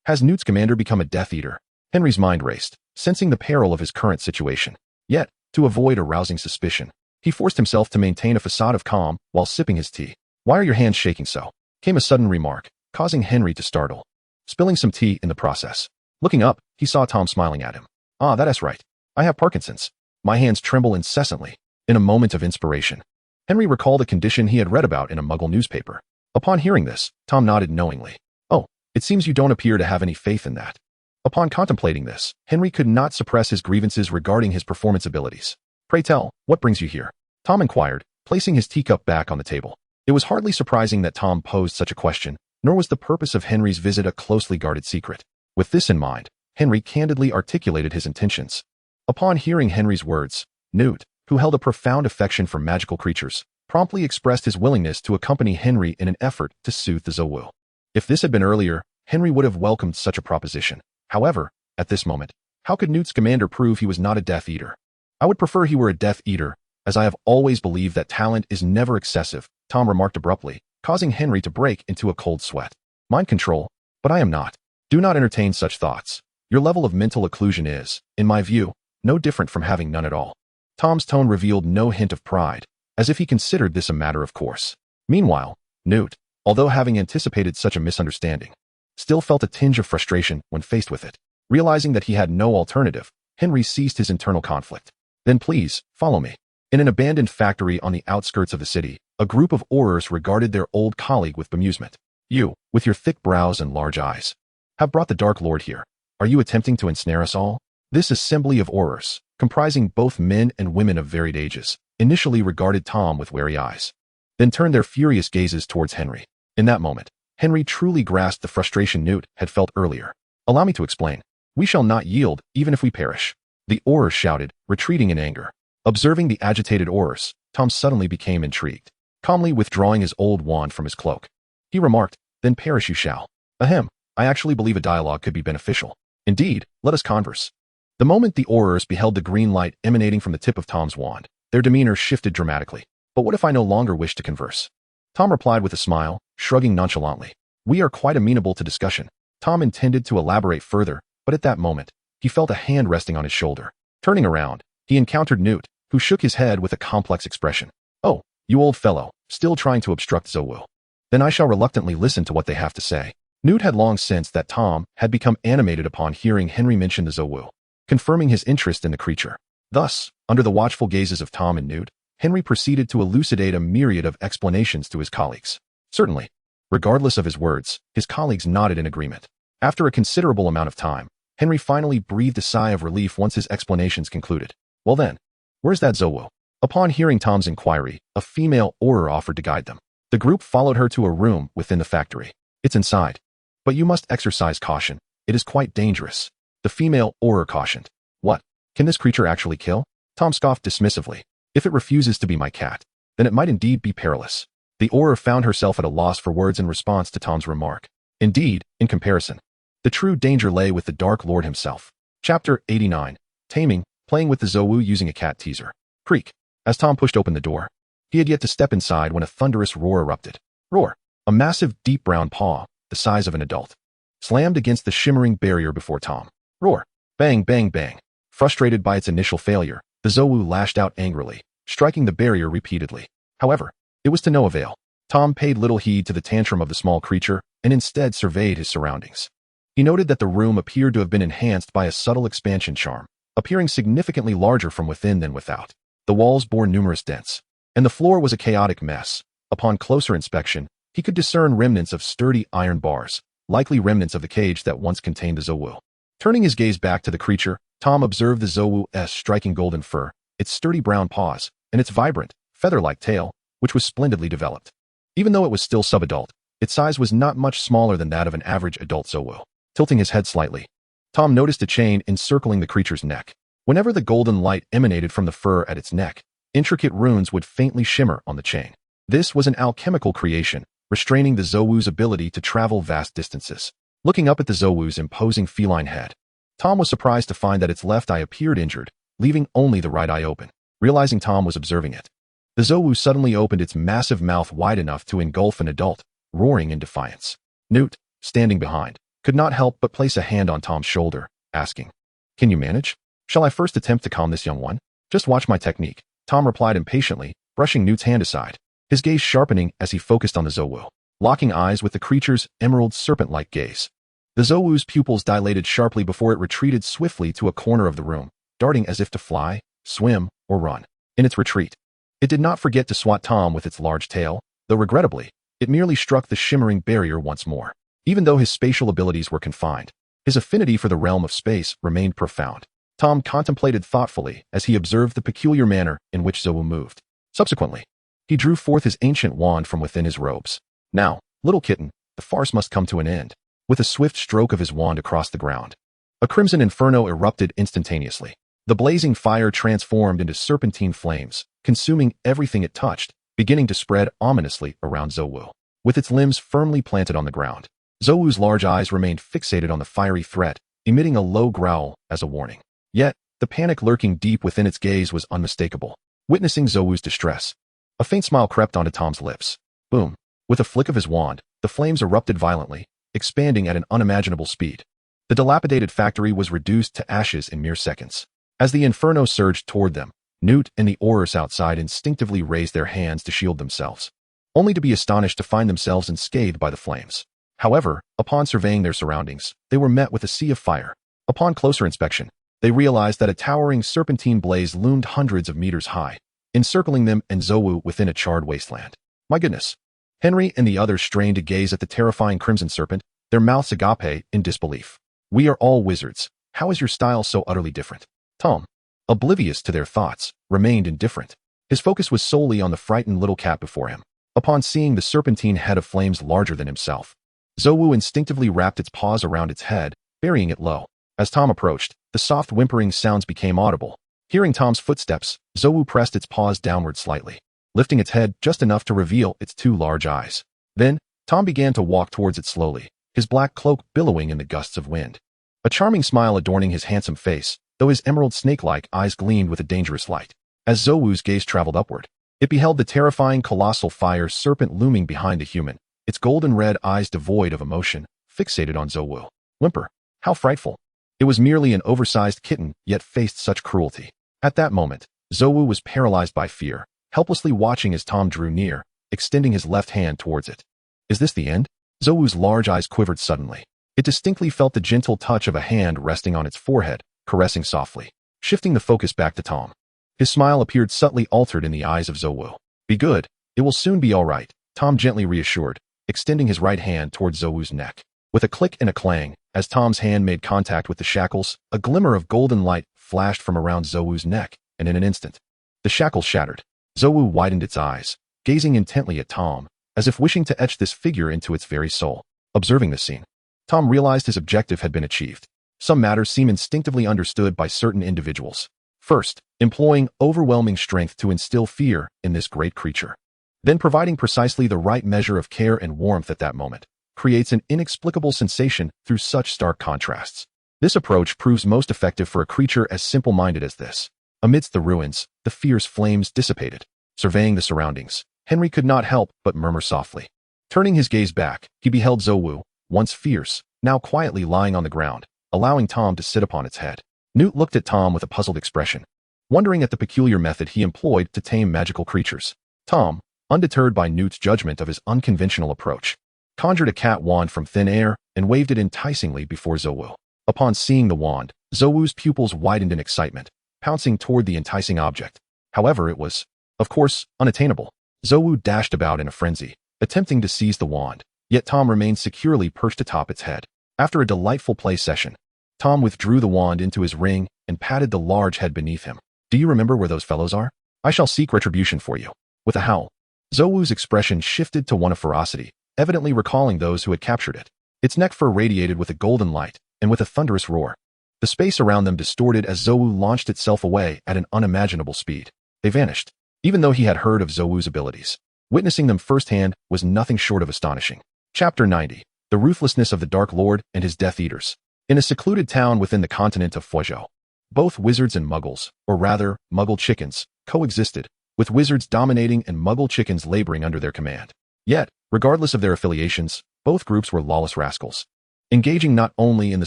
Has Newt Scamander become a Death Eater? Henry's mind raced, sensing the peril of his current situation. Yet, to avoid arousing suspicion, he forced himself to maintain a facade of calm while sipping his tea. Why are your hands shaking so? Came a sudden remark, causing Henry to startle, spilling some tea in the process. Looking up, he saw Tom smiling at him. Ah, that is right. I have Parkinson's. My hands tremble incessantly. In a moment of inspiration, Henry recalled a condition he had read about in a Muggle newspaper. Upon hearing this, Tom nodded knowingly. Oh, it seems you don't appear to have any faith in that. Upon contemplating this, Henry could not suppress his grievances regarding his performance abilities. Pray tell, what brings you here? Tom inquired, placing his teacup back on the table. It was hardly surprising that Tom posed such a question, nor was the purpose of Henry's visit a closely guarded secret. With this in mind, Henry candidly articulated his intentions. Upon hearing Henry's words, Newt, who held a profound affection for magical creatures, promptly expressed his willingness to accompany Henry in an effort to soothe the Zowu. If this had been earlier, Henry would have welcomed such a proposition. However, at this moment, how could Newt Scamander prove he was not a Death Eater? I would prefer he were a Death Eater, as I have always believed that talent is never excessive, Tom remarked abruptly, causing Henry to break into a cold sweat. Mind control? But I am not. Do not entertain such thoughts. Your level of mental occlusion is, in my view, no different from having none at all. Tom's tone revealed no hint of pride, as if he considered this a matter of course. Meanwhile, Newt, although having anticipated such a misunderstanding, still felt a tinge of frustration when faced with it. Realizing that he had no alternative, Henry ceased his internal conflict. Then please, follow me. In an abandoned factory on the outskirts of the city, a group of Aurors regarded their old colleague with bemusement. You, with your thick brows and large eyes, have brought the Dark Lord here. Are you attempting to ensnare us all? This assembly of Aurors, comprising both men and women of varied ages, initially regarded Tom with wary eyes, then turned their furious gazes towards Henry. In that moment, Henry truly grasped the frustration Newt had felt earlier. Allow me to explain. We shall not yield, even if we perish. The Aurors shouted, retreating in anger. Observing the agitated Aurors, Tom suddenly became intrigued. Calmly withdrawing his old wand from his cloak, he remarked, then perish you shall. Ahem, I actually believe a dialogue could be beneficial. Indeed, let us converse. The moment the Aurors beheld the green light emanating from the tip of Tom's wand, Their demeanor shifted dramatically. But what if I no longer wish to converse? Tom replied with a smile, shrugging nonchalantly. We are quite amenable to discussion. Tom intended to elaborate further, but at that moment, he felt a hand resting on his shoulder. Turning around, he encountered Newt, who shook his head with a complex expression. Oh, you old fellow, still trying to obstruct Zowu. Then I shall reluctantly listen to what they have to say. Newt had long sensed that Tom had become animated upon hearing Henry mention the Zowu, confirming his interest in the creature. Thus, under the watchful gazes of Tom and Newt, Henry proceeded to elucidate a myriad of explanations to his colleagues. Certainly, regardless of his words, his colleagues nodded in agreement. After a considerable amount of time, Henry finally breathed a sigh of relief once his explanations concluded. Well then, where's that Zowu? Upon hearing Tom's inquiry, a female Auror offered to guide them. The group followed her to a room within the factory. It's inside. But you must exercise caution. It is quite dangerous. The female Auror cautioned. What? Can this creature actually kill? Tom scoffed dismissively. If it refuses to be my cat, then it might indeed be perilous. The Auror found herself at a loss for words in response to Tom's remark. Indeed, in comparison, the true danger lay with the Dark Lord himself. Chapter 89. Taming, playing with the Zowu using a cat teaser. Creak. As Tom pushed open the door, he had yet to step inside when a thunderous roar erupted. Roar. A massive, deep brown paw, the size of an adult, slammed against the shimmering barrier before Tom. Roar. Bang, bang, bang. Frustrated by its initial failure, the Zowu lashed out angrily, striking the barrier repeatedly. However, it was to no avail. Tom paid little heed to the tantrum of the small creature and instead surveyed his surroundings. He noted that the room appeared to have been enhanced by a subtle expansion charm, appearing significantly larger from within than without. The walls bore numerous dents, and the floor was a chaotic mess. Upon closer inspection, he could discern remnants of sturdy iron bars, likely remnants of the cage that once contained the Zowu. Turning his gaze back to the creature, Tom observed the Zowu's striking golden fur, its sturdy brown paws, and its vibrant, feather-like tail, which was splendidly developed. Even though it was still subadult, its size was not much smaller than that of an average adult Zowu. Tilting his head slightly, Tom noticed a chain encircling the creature's neck. Whenever the golden light emanated from the fur at its neck, intricate runes would faintly shimmer on the chain. This was an alchemical creation, restraining the Zowu's ability to travel vast distances. Looking up at the Zowu's imposing feline head, Tom was surprised to find that its left eye appeared injured, leaving only the right eye open. Realizing Tom was observing it, the Zowu suddenly opened its massive mouth wide enough to engulf an adult, roaring in defiance. Newt, standing behind, could not help but place a hand on Tom's shoulder, asking, Can you manage? Shall I first attempt to calm this young one? Just watch my technique, Tom replied impatiently, brushing Newt's hand aside, his gaze sharpening as he focused on the Zowu, locking eyes with the creature's emerald serpent-like gaze. The Zowu's pupils dilated sharply before it retreated swiftly to a corner of the room, darting as if to fly, swim, or run. In its retreat, it did not forget to swat Tom with its large tail, though regrettably, it merely struck the shimmering barrier once more. Even though his spatial abilities were confined, his affinity for the realm of space remained profound. Tom contemplated thoughtfully as he observed the peculiar manner in which Zowu moved. Subsequently, he drew forth his ancient wand from within his robes. Now, little kitten, the farce must come to an end. With a swift stroke of his wand across the ground, a crimson inferno erupted instantaneously. The blazing fire transformed into serpentine flames, consuming everything it touched, beginning to spread ominously around Zowu. With its limbs firmly planted on the ground, Zowu's large eyes remained fixated on the fiery threat, emitting a low growl as a warning. Yet, the panic lurking deep within its gaze was unmistakable. Witnessing Zowu's distress, a faint smile crept onto Tom's lips. Boom. With a flick of his wand, the flames erupted violently, expanding at an unimaginable speed. The dilapidated factory was reduced to ashes in mere seconds. As the inferno surged toward them, Newt and the Aurors outside instinctively raised their hands to shield themselves, only to be astonished to find themselves unscathed by the flames. However, upon surveying their surroundings, they were met with a sea of fire. Upon closer inspection, they realized that a towering serpentine blaze loomed hundreds of meters high, encircling them and Zowu within a charred wasteland. My goodness. Henry and the others strained to gaze at the terrifying crimson serpent, their mouths agape in disbelief. We are all wizards. How is your style so utterly different? Tom, oblivious to their thoughts, remained indifferent. His focus was solely on the frightened little cat before him. Upon seeing the serpentine head of flames larger than himself, Zowu instinctively wrapped its paws around its head, burying it low. As Tom approached, the soft whimpering sounds became audible. Hearing Tom's footsteps, Zowu pressed its paws downward slightly, lifting its head just enough to reveal its two large eyes. Then, Tom began to walk towards it slowly, his black cloak billowing in the gusts of wind. A charming smile adorning his handsome face, though his emerald snake-like eyes gleamed with a dangerous light. As Zowu's gaze traveled upward, it beheld the terrifying colossal fire serpent looming behind the human, its golden red eyes devoid of emotion, fixated on Zowu. Whimper. How frightful. It was merely an oversized kitten, yet faced such cruelty. At that moment, Zowu was paralyzed by fear, helplessly watching as Tom drew near, extending his left hand towards it. Is this the end? Zowu's large eyes quivered suddenly. It distinctly felt the gentle touch of a hand resting on its forehead, caressing softly, shifting the focus back to Tom. His smile appeared subtly altered in the eyes of Zowu. Be good. It will soon be all right, Tom gently reassured, extending his right hand towards Zowu's neck. With a click and a clang, as Tom's hand made contact with the shackles, a glimmer of golden light flashed from around Zowu's neck, and in an instant, the shackles shattered. Zowu widened its eyes, gazing intently at Tom, as if wishing to etch this figure into its very soul. Observing this scene, Tom realized his objective had been achieved. Some matters seem instinctively understood by certain individuals. First, employing overwhelming strength to instill fear in this great creature. Then providing precisely the right measure of care and warmth at that moment creates an inexplicable sensation through such stark contrasts. This approach proves most effective for a creature as simple-minded as this. Amidst the ruins, the fierce flames dissipated. Surveying the surroundings, Henry could not help but murmur softly. Turning his gaze back, he beheld Zowu, once fierce, now quietly lying on the ground, allowing Tom to sit upon its head. Newt looked at Tom with a puzzled expression, wondering at the peculiar method he employed to tame magical creatures. Tom, undeterred by Newt's judgment of his unconventional approach, conjured a cat wand from thin air and waved it enticingly before Zowu. Upon seeing the wand, Zowu's pupils widened in excitement, pouncing toward the enticing object. However, it was, of course, unattainable. Zowu dashed about in a frenzy, attempting to seize the wand, yet Tom remained securely perched atop its head. After a delightful play session, Tom withdrew the wand into his ring and patted the large head beneath him. Do you remember where those fellows are? I shall seek retribution for you. With a howl, Zowu's expression shifted to one of ferocity, evidently recalling those who had captured it. Its neck fur radiated with a golden light, and with a thunderous roar, the space around them distorted as Zowu launched itself away at an unimaginable speed. They vanished, even though he had heard of Zowu's abilities. Witnessing them firsthand was nothing short of astonishing. Chapter 90. The Ruthlessness of the Dark Lord and His Death Eaters. In a secluded town within the continent of Fuizhou, both wizards and muggles, or rather, muggle chickens, coexisted, with wizards dominating and muggle chickens laboring under their command. Yet, regardless of their affiliations, both groups were lawless rascals, engaging not only in the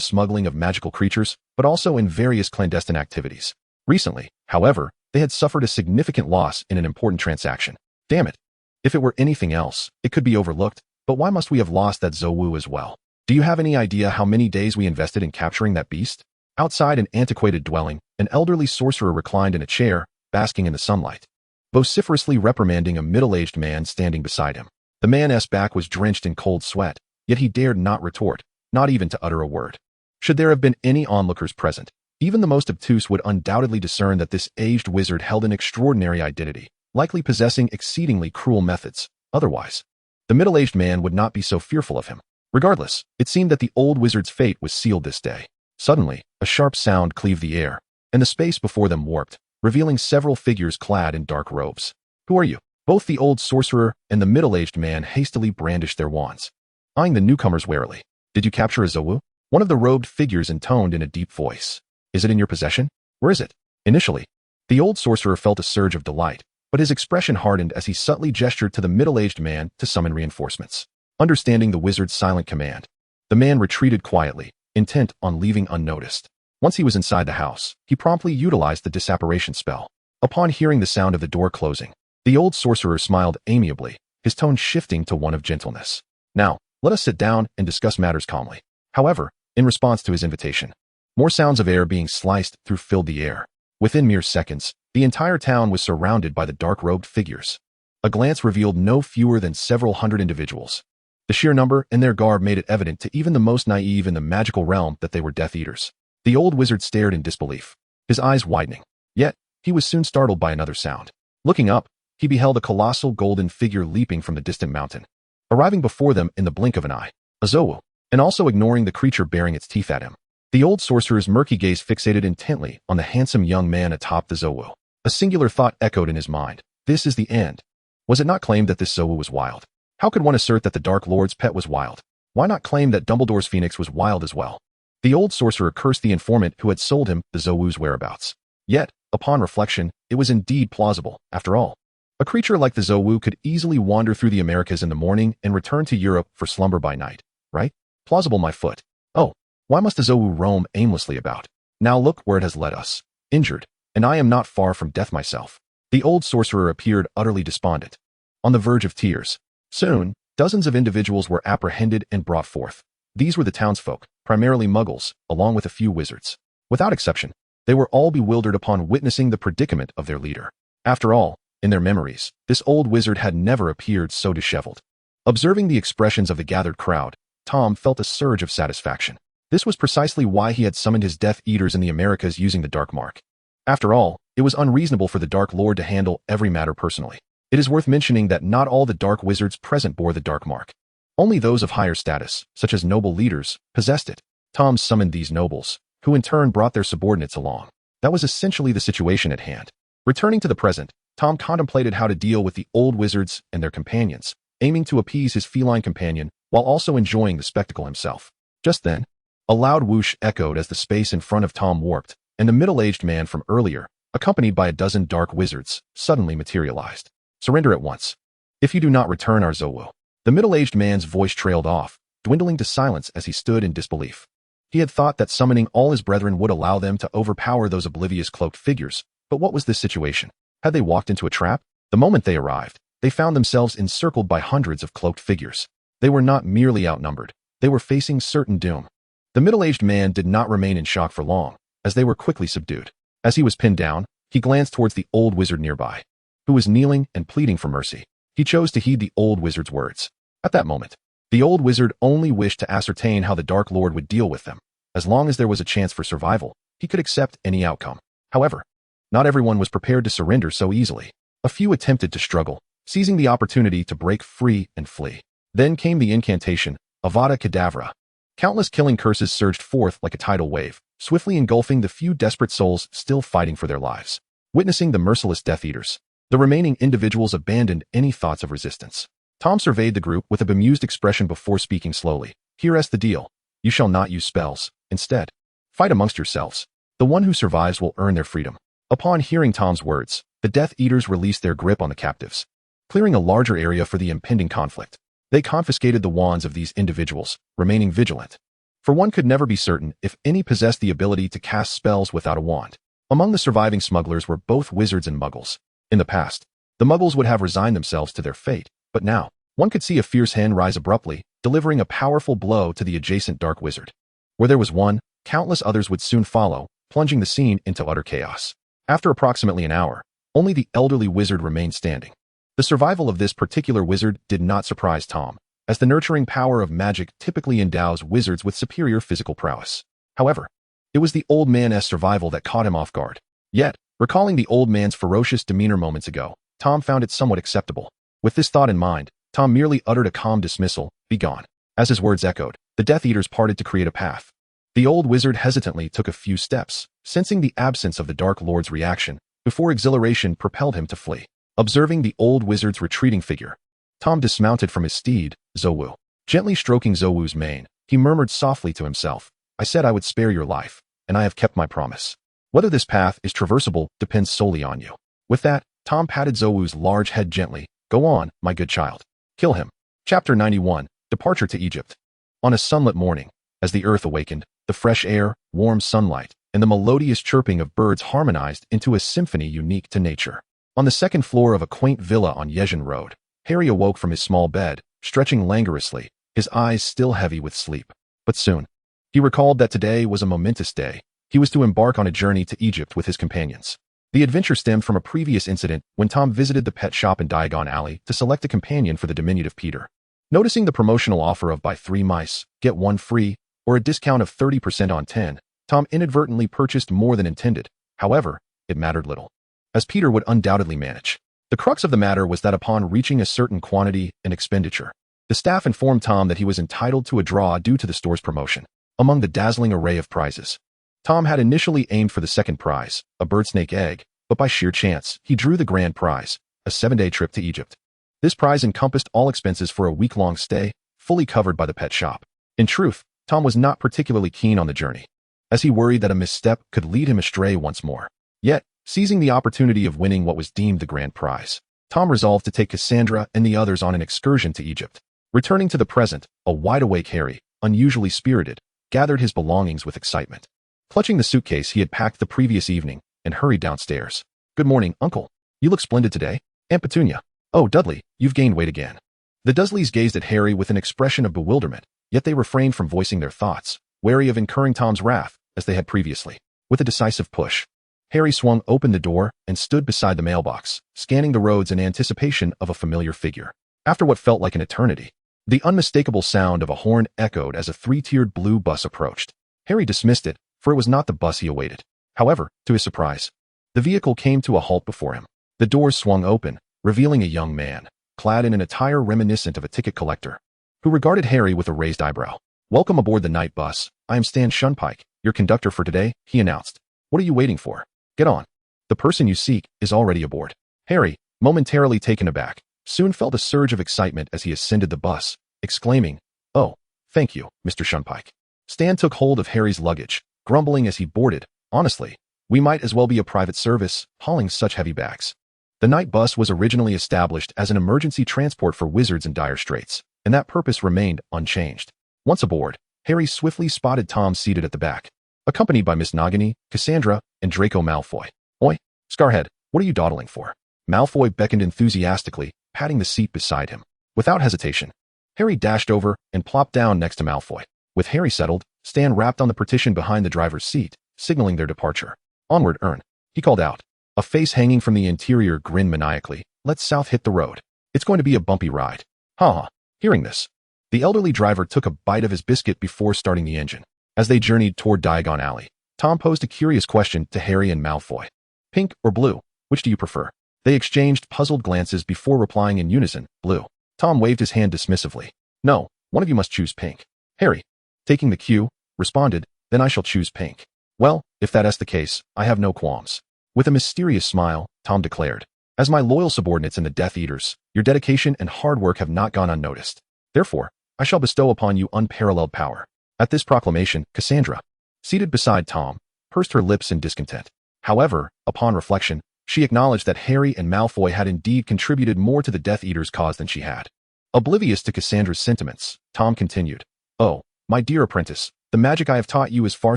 smuggling of magical creatures, but also in various clandestine activities. Recently, however, they had suffered a significant loss in an important transaction. Damn it. If it were anything else, it could be overlooked, but why must we have lost that Zowu as well? Do you have any idea how many days we invested in capturing that beast? Outside an antiquated dwelling, an elderly sorcerer reclined in a chair, basking in the sunlight, vociferously reprimanding a middle-aged man standing beside him. The man's back was drenched in cold sweat, yet he dared not retort, not even to utter a word. Should there have been any onlookers present, even the most obtuse would undoubtedly discern that this aged wizard held an extraordinary identity, likely possessing exceedingly cruel methods. Otherwise, the middle-aged man would not be so fearful of him. Regardless, it seemed that the old wizard's fate was sealed this day. Suddenly, a sharp sound cleaved the air, and the space before them warped, revealing several figures clad in dark robes. Who are you? Both the old sorcerer and the middle-aged man hastily brandished their wands, eyeing the newcomers warily. Did you capture a Zowu? One of the robed figures intoned in a deep voice. Is it in your possession? Where is it? Initially, the old sorcerer felt a surge of delight, but his expression hardened as he subtly gestured to the middle-aged man to summon reinforcements. Understanding the wizard's silent command, the man retreated quietly, intent on leaving unnoticed. Once he was inside the house, he promptly utilized the disapparition spell. Upon hearing the sound of the door closing, the old sorcerer smiled amiably, his tone shifting to one of gentleness. Now, let us sit down and discuss matters calmly. However, in response to his invitation, more sounds of air being sliced through filled the air. Within mere seconds, the entire town was surrounded by the dark-robed figures. A glance revealed no fewer than several hundred individuals. The sheer number and their garb made it evident to even the most naive in the magical realm that they were Death Eaters. The old wizard stared in disbelief, his eyes widening. Yet, he was soon startled by another sound. Looking up, he beheld a colossal golden figure leaping from the distant mountain, arriving before them in the blink of an eye. A Zowu, and also ignoring the creature baring its teeth at him. The old sorcerer's murky gaze fixated intently on the handsome young man atop the Zowu. A singular thought echoed in his mind. This is the end. Was it not claimed that this Zowu was wild? How could one assert that the Dark Lord's pet was wild? Why not claim that Dumbledore's phoenix was wild as well? The old sorcerer cursed the informant who had sold him the Zowu's whereabouts. Yet, Upon reflection, it was indeed plausible, after all. A creature like the Zowu could easily wander through the Americas in the morning and return to Europe for slumber by night, right? Plausible, my foot. Oh, why must the Zowu roam aimlessly about? Now look where it has led us. Injured, and I am not far from death myself. The old sorcerer appeared utterly despondent, on the verge of tears. Soon, dozens of individuals were apprehended and brought forth. These were the townsfolk, primarily muggles, along with a few wizards. Without exception, they were all bewildered upon witnessing the predicament of their leader. After all, in their memories, this old wizard had never appeared so disheveled. Observing the expressions of the gathered crowd, Tom felt a surge of satisfaction. This was precisely why he had summoned his Death Eaters in the Americas using the Dark Mark. After all, it was unreasonable for the Dark Lord to handle every matter personally. It is worth mentioning that not all the Dark Wizards present bore the Dark Mark. Only those of higher status, such as noble leaders, possessed it. Tom summoned these nobles, who in turn brought their subordinates along. That was essentially the situation at hand. Returning to the present, Tom contemplated how to deal with the old wizards and their companions, aiming to appease his feline companion while also enjoying the spectacle himself. Just then, a loud whoosh echoed as the space in front of Tom warped, and the middle-aged man from earlier, accompanied by a dozen dark wizards, suddenly materialized. Surrender at once. If you do not return our Zowu. The middle-aged man's voice trailed off, dwindling to silence as he stood in disbelief. He had thought that summoning all his brethren would allow them to overpower those oblivious cloaked figures, but what was this situation? Had they walked into a trap? The moment they arrived, they found themselves encircled by hundreds of cloaked figures. They were not merely outnumbered, they were facing certain doom. The middle-aged man did not remain in shock for long, as they were quickly subdued. As he was pinned down, he glanced towards the old wizard nearby, who was kneeling and pleading for mercy. He chose to heed the old wizard's words. At that moment, the old wizard only wished to ascertain how the Dark Lord would deal with them. As long as there was a chance for survival, he could accept any outcome. However, not everyone was prepared to surrender so easily. A few attempted to struggle, seizing the opportunity to break free and flee. Then came the incantation, Avada Kedavra. Countless killing curses surged forth like a tidal wave, swiftly engulfing the few desperate souls still fighting for their lives. Witnessing the merciless Death Eaters, the remaining individuals abandoned any thoughts of resistance. Tom surveyed the group with a bemused expression before speaking slowly. Here's the deal. You shall not use spells. Instead, fight amongst yourselves. The one who survives will earn their freedom. Upon hearing Tom's words, the Death Eaters released their grip on the captives, clearing a larger area for the impending conflict. They confiscated the wands of these individuals, remaining vigilant. For one could never be certain if any possessed the ability to cast spells without a wand. Among the surviving smugglers were both wizards and muggles. In the past, the muggles would have resigned themselves to their fate, but now, one could see a fierce hen rise abruptly, delivering a powerful blow to the adjacent dark wizard. Where there was one, countless others would soon follow, plunging the scene into utter chaos. After approximately an hour, only the elderly wizard remained standing. The survival of this particular wizard did not surprise Tom, as the nurturing power of magic typically endows wizards with superior physical prowess. However, it was the old man's survival that caught him off guard. Yet, recalling the old man's ferocious demeanor moments ago, Tom found it somewhat acceptable. With this thought in mind, Tom merely uttered a calm dismissal, "Be gone." As his words echoed, the Death Eaters parted to create a path. The old wizard hesitantly took a few steps, sensing the absence of the Dark Lord's reaction, before exhilaration propelled him to flee. Observing the old wizard's retreating figure, Tom dismounted from his steed, Zowu. Gently stroking Zowu's mane, he murmured softly to himself, "I said I would spare your life, and I have kept my promise. Whether this path is traversable depends solely on you." With that, Tom patted Zowu's large head gently. "Go on, my good child. Kill him." Chapter 91, Departure to Egypt. On a sunlit morning, as the earth awakened, the fresh air, warm sunlight, and the melodious chirping of birds harmonized into a symphony unique to nature. On the second floor of a quaint villa on Yezhin Road, Harry awoke from his small bed, stretching languorously, his eyes still heavy with sleep. But soon, he recalled that today was a momentous day. He was to embark on a journey to Egypt with his companions. The adventure stemmed from a previous incident when Tom visited the pet shop in Diagon Alley to select a companion for the diminutive Peter. Noticing the promotional offer of buy 3 mice, get 1 free, or a discount of 30% on 10, Tom inadvertently purchased more than intended. However, it mattered little, as Peter would undoubtedly manage. The crux of the matter was that upon reaching a certain quantity and expenditure, the staff informed Tom that he was entitled to a draw due to the store's promotion. Among the dazzling array of prizes, Tom had initially aimed for the second prize, a bird snake egg, but by sheer chance, he drew the grand prize, a 7-day trip to Egypt. This prize encompassed all expenses for a week-long stay, fully covered by the pet shop. In truth, Tom was not particularly keen on the journey, as he worried that a misstep could lead him astray once more. Yet, Seizing the opportunity of winning what was deemed the grand prize, Tom resolved to take Cassandra and the others on an excursion to Egypt. Returning to the present, a wide-awake Harry, unusually spirited, gathered his belongings with excitement. Clutching the suitcase he had packed the previous evening, and hurried downstairs. "Good morning, Uncle. You look splendid today. Aunt Petunia. Oh, Dudley, you've gained weight again." The Dursleys gazed at Harry with an expression of bewilderment, yet they refrained from voicing their thoughts, wary of incurring Tom's wrath, as they had previously. With a decisive push, Harry swung open the door and stood beside the mailbox, scanning the roads in anticipation of a familiar figure. After what felt like an eternity, the unmistakable sound of a horn echoed as a three-tiered blue bus approached. Harry dismissed it, for it was not the bus he awaited. However, to his surprise, the vehicle came to a halt before him. The doors swung open, revealing a young man, clad in an attire reminiscent of a ticket collector, who regarded Harry with a raised eyebrow. "Welcome aboard the night bus. I am Stan Shunpike, your conductor for today," he announced. "What are you waiting for? Get on. The person you seek is already aboard." Harry, momentarily taken aback, soon felt a surge of excitement as he ascended the bus, exclaiming, "Oh, thank you, Mr. Shunpike." Stan took hold of Harry's luggage, grumbling as he boarded, "Honestly, we might as well be a private service, hauling such heavy bags." The night bus was originally established as an emergency transport for wizards in dire straits, and that purpose remained unchanged. Once aboard, Harry swiftly spotted Tom seated at the back, accompanied by Miss Nagini, Cassandra, and Draco Malfoy. "Oi, Scarhead, what are you dawdling for?" Malfoy beckoned enthusiastically, patting the seat beside him. Without hesitation, Harry dashed over and plopped down next to Malfoy. With Harry settled, Stan rapped on the partition behind the driver's seat, signaling their departure. "Onward, Ern," he called out. A face hanging from the interior grinned maniacally. "Let's south hit the road. It's going to be a bumpy ride." Ha! Hearing this, the elderly driver took a bite of his biscuit before starting the engine. As they journeyed toward Diagon Alley, Tom posed a curious question to Harry and Malfoy. "Pink or blue? Which do you prefer?" They exchanged puzzled glances before replying in unison, "Blue." Tom waved his hand dismissively. "No, one of you must choose pink." Harry, taking the cue, responded, "Then I shall choose pink." "Well, if that is the case, I have no qualms." With a mysterious smile, Tom declared, "As my loyal subordinates in the Death Eaters, your dedication and hard work have not gone unnoticed. Therefore, I shall bestow upon you unparalleled power." At this proclamation, Cassandra, seated beside Tom, pursed her lips in discontent. However, upon reflection, she acknowledged that Harry and Malfoy had indeed contributed more to the Death Eaters' cause than she had. Oblivious to Cassandra's sentiments, Tom continued, "Oh, my dear apprentice, the magic I have taught you is far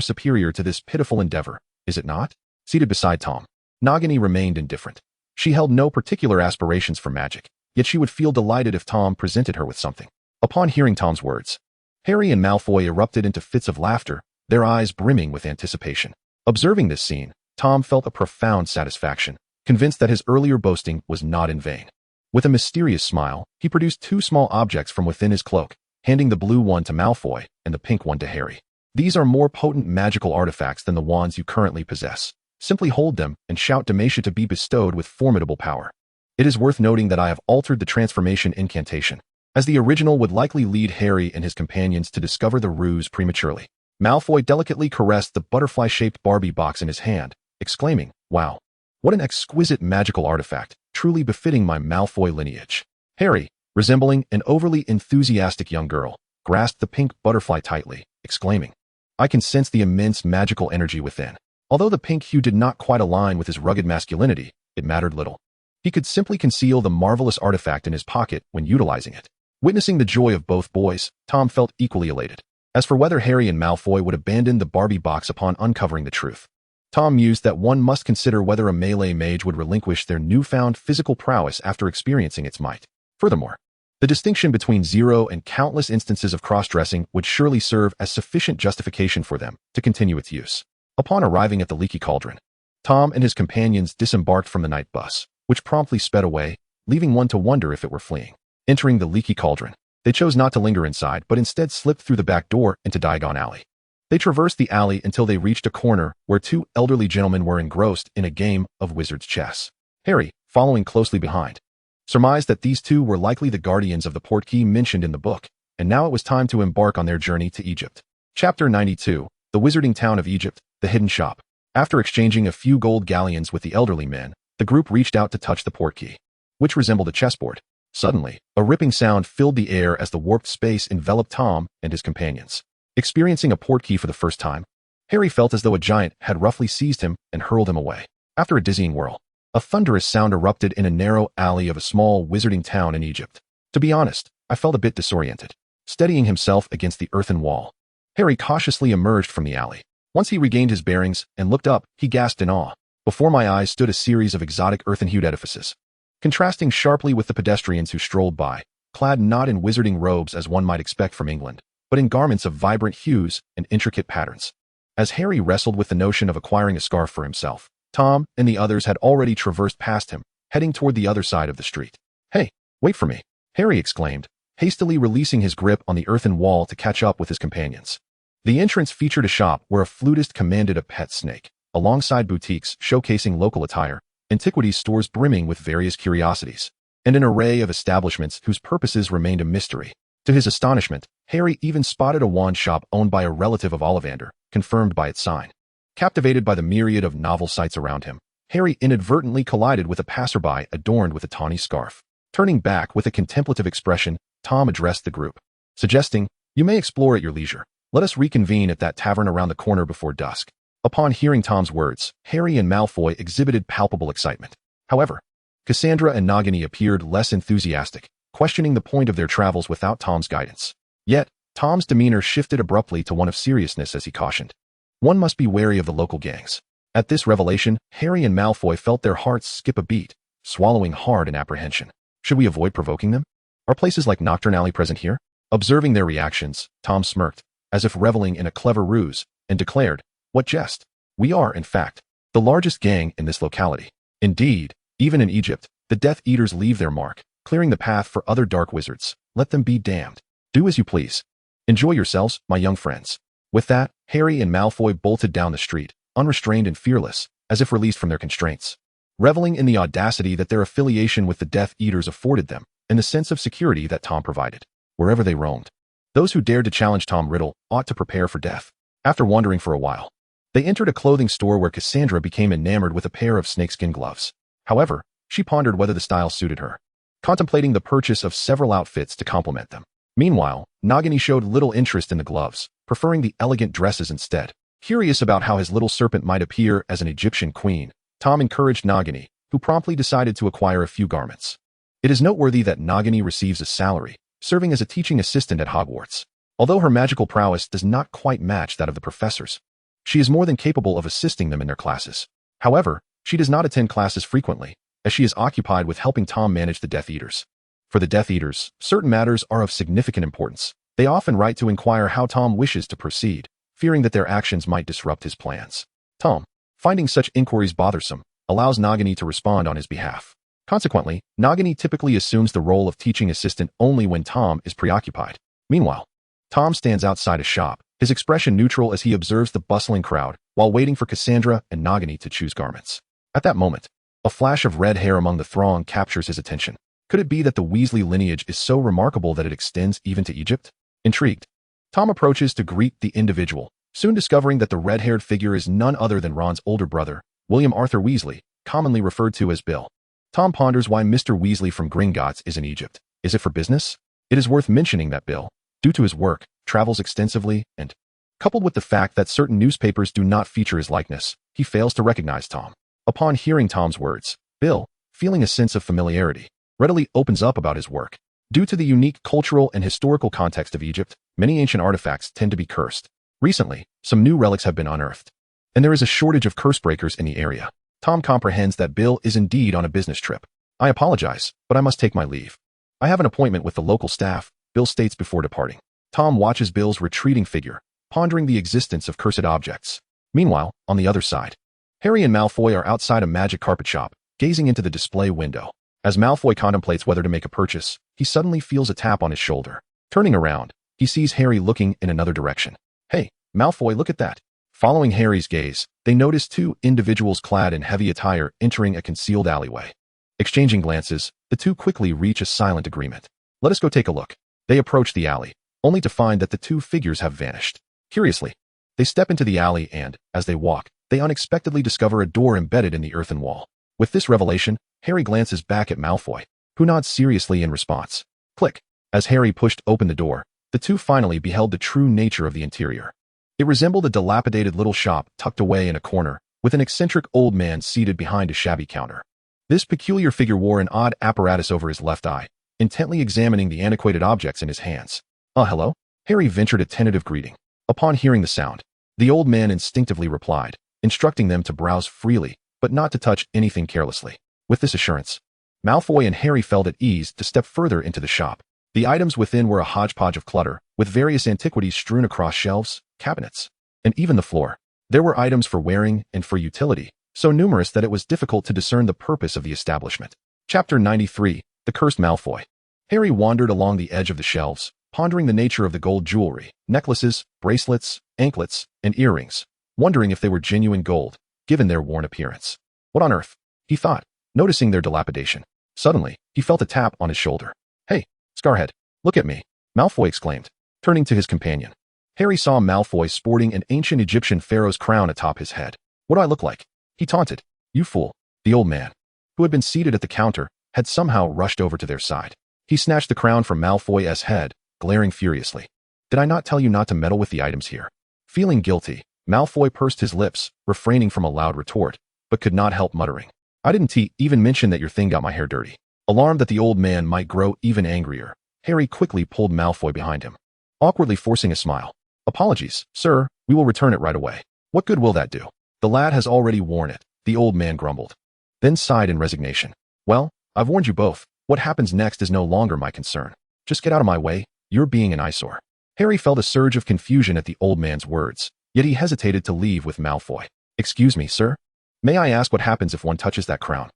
superior to this pitiful endeavor, is it not?" Seated beside Tom, Nagini remained indifferent. She held no particular aspirations for magic, yet she would feel delighted if Tom presented her with something. Upon hearing Tom's words, Harry and Malfoy erupted into fits of laughter, their eyes brimming with anticipation. Observing this scene, Tom felt a profound satisfaction, convinced that his earlier boasting was not in vain. With a mysterious smile, he produced two small objects from within his cloak, handing the blue one to Malfoy and the pink one to Harry. "These are more potent magical artifacts than the wands you currently possess. Simply hold them and shout Demacia to be bestowed with formidable power." It is worth noting that I have altered the transformation incantation, as the original would likely lead Harry and his companions to discover the ruse prematurely. Malfoy delicately caressed the butterfly-shaped Barbie box in his hand, exclaiming, "Wow, what an exquisite magical artifact, truly befitting my Malfoy lineage." Harry, resembling an overly enthusiastic young girl, grasped the pink butterfly tightly, exclaiming, "I can sense the immense magical energy within." Although the pink hue did not quite align with his rugged masculinity, it mattered little. He could simply conceal the marvelous artifact in his pocket when utilizing it. Witnessing the joy of both boys, Tom felt equally elated. As for whether Harry and Malfoy would abandon the Barbie box upon uncovering the truth, Tom mused that one must consider whether a melee mage would relinquish their newfound physical prowess after experiencing its might. Furthermore, the distinction between zero and countless instances of cross-dressing would surely serve as sufficient justification for them to continue its use. Upon arriving at the Leaky Cauldron, Tom and his companions disembarked from the night bus, which promptly sped away, leaving one to wonder if it were fleeing. Entering the Leaky Cauldron, they chose not to linger inside but instead slipped through the back door into Diagon Alley. They traversed the alley until they reached a corner where two elderly gentlemen were engrossed in a game of wizard's chess. Harry, following closely behind, surmised that these two were likely the guardians of the portkey mentioned in the book, and now it was time to embark on their journey to Egypt. Chapter 92, The Wizarding Town of Egypt, The Hidden Shop. After exchanging a few gold galleons with the elderly men, the group reached out to touch the portkey, which resembled a chessboard. Suddenly, a ripping sound filled the air as the warped space enveloped Tom and his companions. Experiencing a portkey for the first time, Harry felt as though a giant had roughly seized him and hurled him away. After a dizzying whirl, a thunderous sound erupted in a narrow alley of a small wizarding town in Egypt. To be honest, I felt a bit disoriented. Steadying himself against the earthen wall, Harry cautiously emerged from the alley. Once he regained his bearings and looked up, he gasped in awe. Before my eyes stood a series of exotic earthen-hued edifices, contrasting sharply with the pedestrians who strolled by, clad not in wizarding robes as one might expect from England, but in garments of vibrant hues and intricate patterns. As Harry wrestled with the notion of acquiring a scarf for himself, Tom and the others had already traversed past him, heading toward the other side of the street. "Hey, wait for me," Harry exclaimed, hastily releasing his grip on the earthen wall to catch up with his companions. The entrance featured a shop where a flutist commanded a pet snake, alongside boutiques showcasing local attire, antiquities stores brimming with various curiosities, and an array of establishments whose purposes remained a mystery. To his astonishment, Harry even spotted a wand shop owned by a relative of Ollivander, confirmed by its sign. Captivated by the myriad of novel sights around him, Harry inadvertently collided with a passerby adorned with a tawny scarf. Turning back with a contemplative expression, Tom addressed the group, suggesting, "You may explore at your leisure. Let us reconvene at that tavern around the corner before dusk." Upon hearing Tom's words, Harry and Malfoy exhibited palpable excitement. However, Cassandra and Nagini appeared less enthusiastic, questioning the point of their travels without Tom's guidance. Yet, Tom's demeanor shifted abruptly to one of seriousness as he cautioned, "One must be wary of the local gangs." At this revelation, Harry and Malfoy felt their hearts skip a beat, swallowing hard in apprehension. Should we avoid provoking them? Are places like Nocturne Alley present here? Observing their reactions, Tom smirked, as if reveling in a clever ruse, and declared, "What jest? We are, in fact, the largest gang in this locality. Indeed, even in Egypt, the Death Eaters leave their mark, clearing the path for other dark wizards. Let them be damned. Do as you please. Enjoy yourselves, my young friends." With that, Harry and Malfoy bolted down the street, unrestrained and fearless, as if released from their constraints, reveling in the audacity that their affiliation with the Death Eaters afforded them, and the sense of security that Tom provided. Wherever they roamed, those who dared to challenge Tom Riddle ought to prepare for death. After wandering for a while, they entered a clothing store where Cassandra became enamored with a pair of snakeskin gloves. However, she pondered whether the style suited her, contemplating the purchase of several outfits to complement them. Meanwhile, Nagini showed little interest in the gloves, preferring the elegant dresses instead. Curious about how his little serpent might appear as an Egyptian queen, Tom encouraged Nagini, who promptly decided to acquire a few garments. It is noteworthy that Nagini receives a salary, serving as a teaching assistant at Hogwarts. Although her magical prowess does not quite match that of the professors, she is more than capable of assisting them in their classes. However, she does not attend classes frequently, as she is occupied with helping Tom manage the Death Eaters. For the Death Eaters, certain matters are of significant importance. They often write to inquire how Tom wishes to proceed, fearing that their actions might disrupt his plans. Tom, finding such inquiries bothersome, allows Nagini to respond on his behalf. Consequently, Nagini typically assumes the role of teaching assistant only when Tom is preoccupied. Meanwhile, Tom stands outside a shop, his expression neutral as he observes the bustling crowd, while waiting for Cassandra and Nagini to choose garments. At that moment, a flash of red hair among the throng captures his attention. Could it be that the Weasley lineage is so remarkable that it extends even to Egypt? Intrigued, Tom approaches to greet the individual, soon discovering that the red-haired figure is none other than Ron's older brother, William Arthur Weasley, commonly referred to as Bill. Tom ponders why Mr. Weasley from Gringotts is in Egypt. Is it for business? It is worth mentioning that Bill, due to his work, travels extensively and, coupled with the fact that certain newspapers do not feature his likeness, he fails to recognize Tom. Upon hearing Tom's words, Bill, feeling a sense of familiarity, readily opens up about his work. Due to the unique cultural and historical context of Egypt, many ancient artifacts tend to be cursed. Recently, some new relics have been unearthed, and there is a shortage of curse breakers in the area. Tom comprehends that Bill is indeed on a business trip. "I apologize, but I must take my leave. I have an appointment with the local staff," Bill states before departing. Tom watches Bill's retreating figure, pondering the existence of cursed objects. Meanwhile, on the other side, Harry and Malfoy are outside a magic carpet shop, gazing into the display window. As Malfoy contemplates whether to make a purchase, he suddenly feels a tap on his shoulder. Turning around, he sees Harry looking in another direction. "Hey, Malfoy, look at that." Following Harry's gaze, they notice two individuals clad in heavy attire entering a concealed alleyway. Exchanging glances, the two quickly reach a silent agreement. "Let us go take a look." They approach the alley, only to find that the two figures have vanished. Curiously, they step into the alley and, as they walk, they unexpectedly discover a door embedded in the earthen wall. With this revelation, Harry glances back at Malfoy, who nods seriously in response. Click. As Harry pushed open the door, the two finally beheld the true nature of the interior. It resembled a dilapidated little shop tucked away in a corner, with an eccentric old man seated behind a shabby counter. This peculiar figure wore an odd apparatus over his left eye, intently examining the antiquated objects in his hands. Hello?" Harry ventured a tentative greeting. Upon hearing the sound, the old man instinctively replied, instructing them to browse freely, but not to touch anything carelessly. With this assurance, Malfoy and Harry felt at ease to step further into the shop. The items within were a hodgepodge of clutter, with various antiquities strewn across shelves, cabinets, and even the floor. There were items for wearing and for utility, so numerous that it was difficult to discern the purpose of the establishment. Chapter 93, The Cursed Malfoy. Harry wandered along the edge of the shelves, pondering the nature of the gold jewelry, necklaces, bracelets, anklets, and earrings, wondering if they were genuine gold, given their worn appearance. What on earth? He thought, noticing their dilapidation. Suddenly, he felt a tap on his shoulder. "Hey, Scarhead, look at me," Malfoy exclaimed, turning to his companion. Harry saw Malfoy sporting an ancient Egyptian pharaoh's crown atop his head. "What do I look like?" he taunted. "You fool." The old man, who had been seated at the counter, had somehow rushed over to their side. He snatched the crown from Malfoy's head, glaring furiously. "Did I not tell you not to meddle with the items here?" Feeling guilty, Malfoy pursed his lips, refraining from a loud retort, but could not help muttering. "I didn't even mention that your thing got my hair dirty." Alarmed that the old man might grow even angrier, Harry quickly pulled Malfoy behind him, awkwardly forcing a smile. "Apologies, sir, we will return it right away." "What good will that do? The lad has already worn it," the old man grumbled, then sighed in resignation. "Well, I've warned you both. What happens next is no longer my concern. Just get out of my way, you're being an eyesore." Harry felt a surge of confusion at the old man's words, yet he hesitated to leave with Malfoy. "Excuse me, sir? May I ask what happens if one touches that crown?"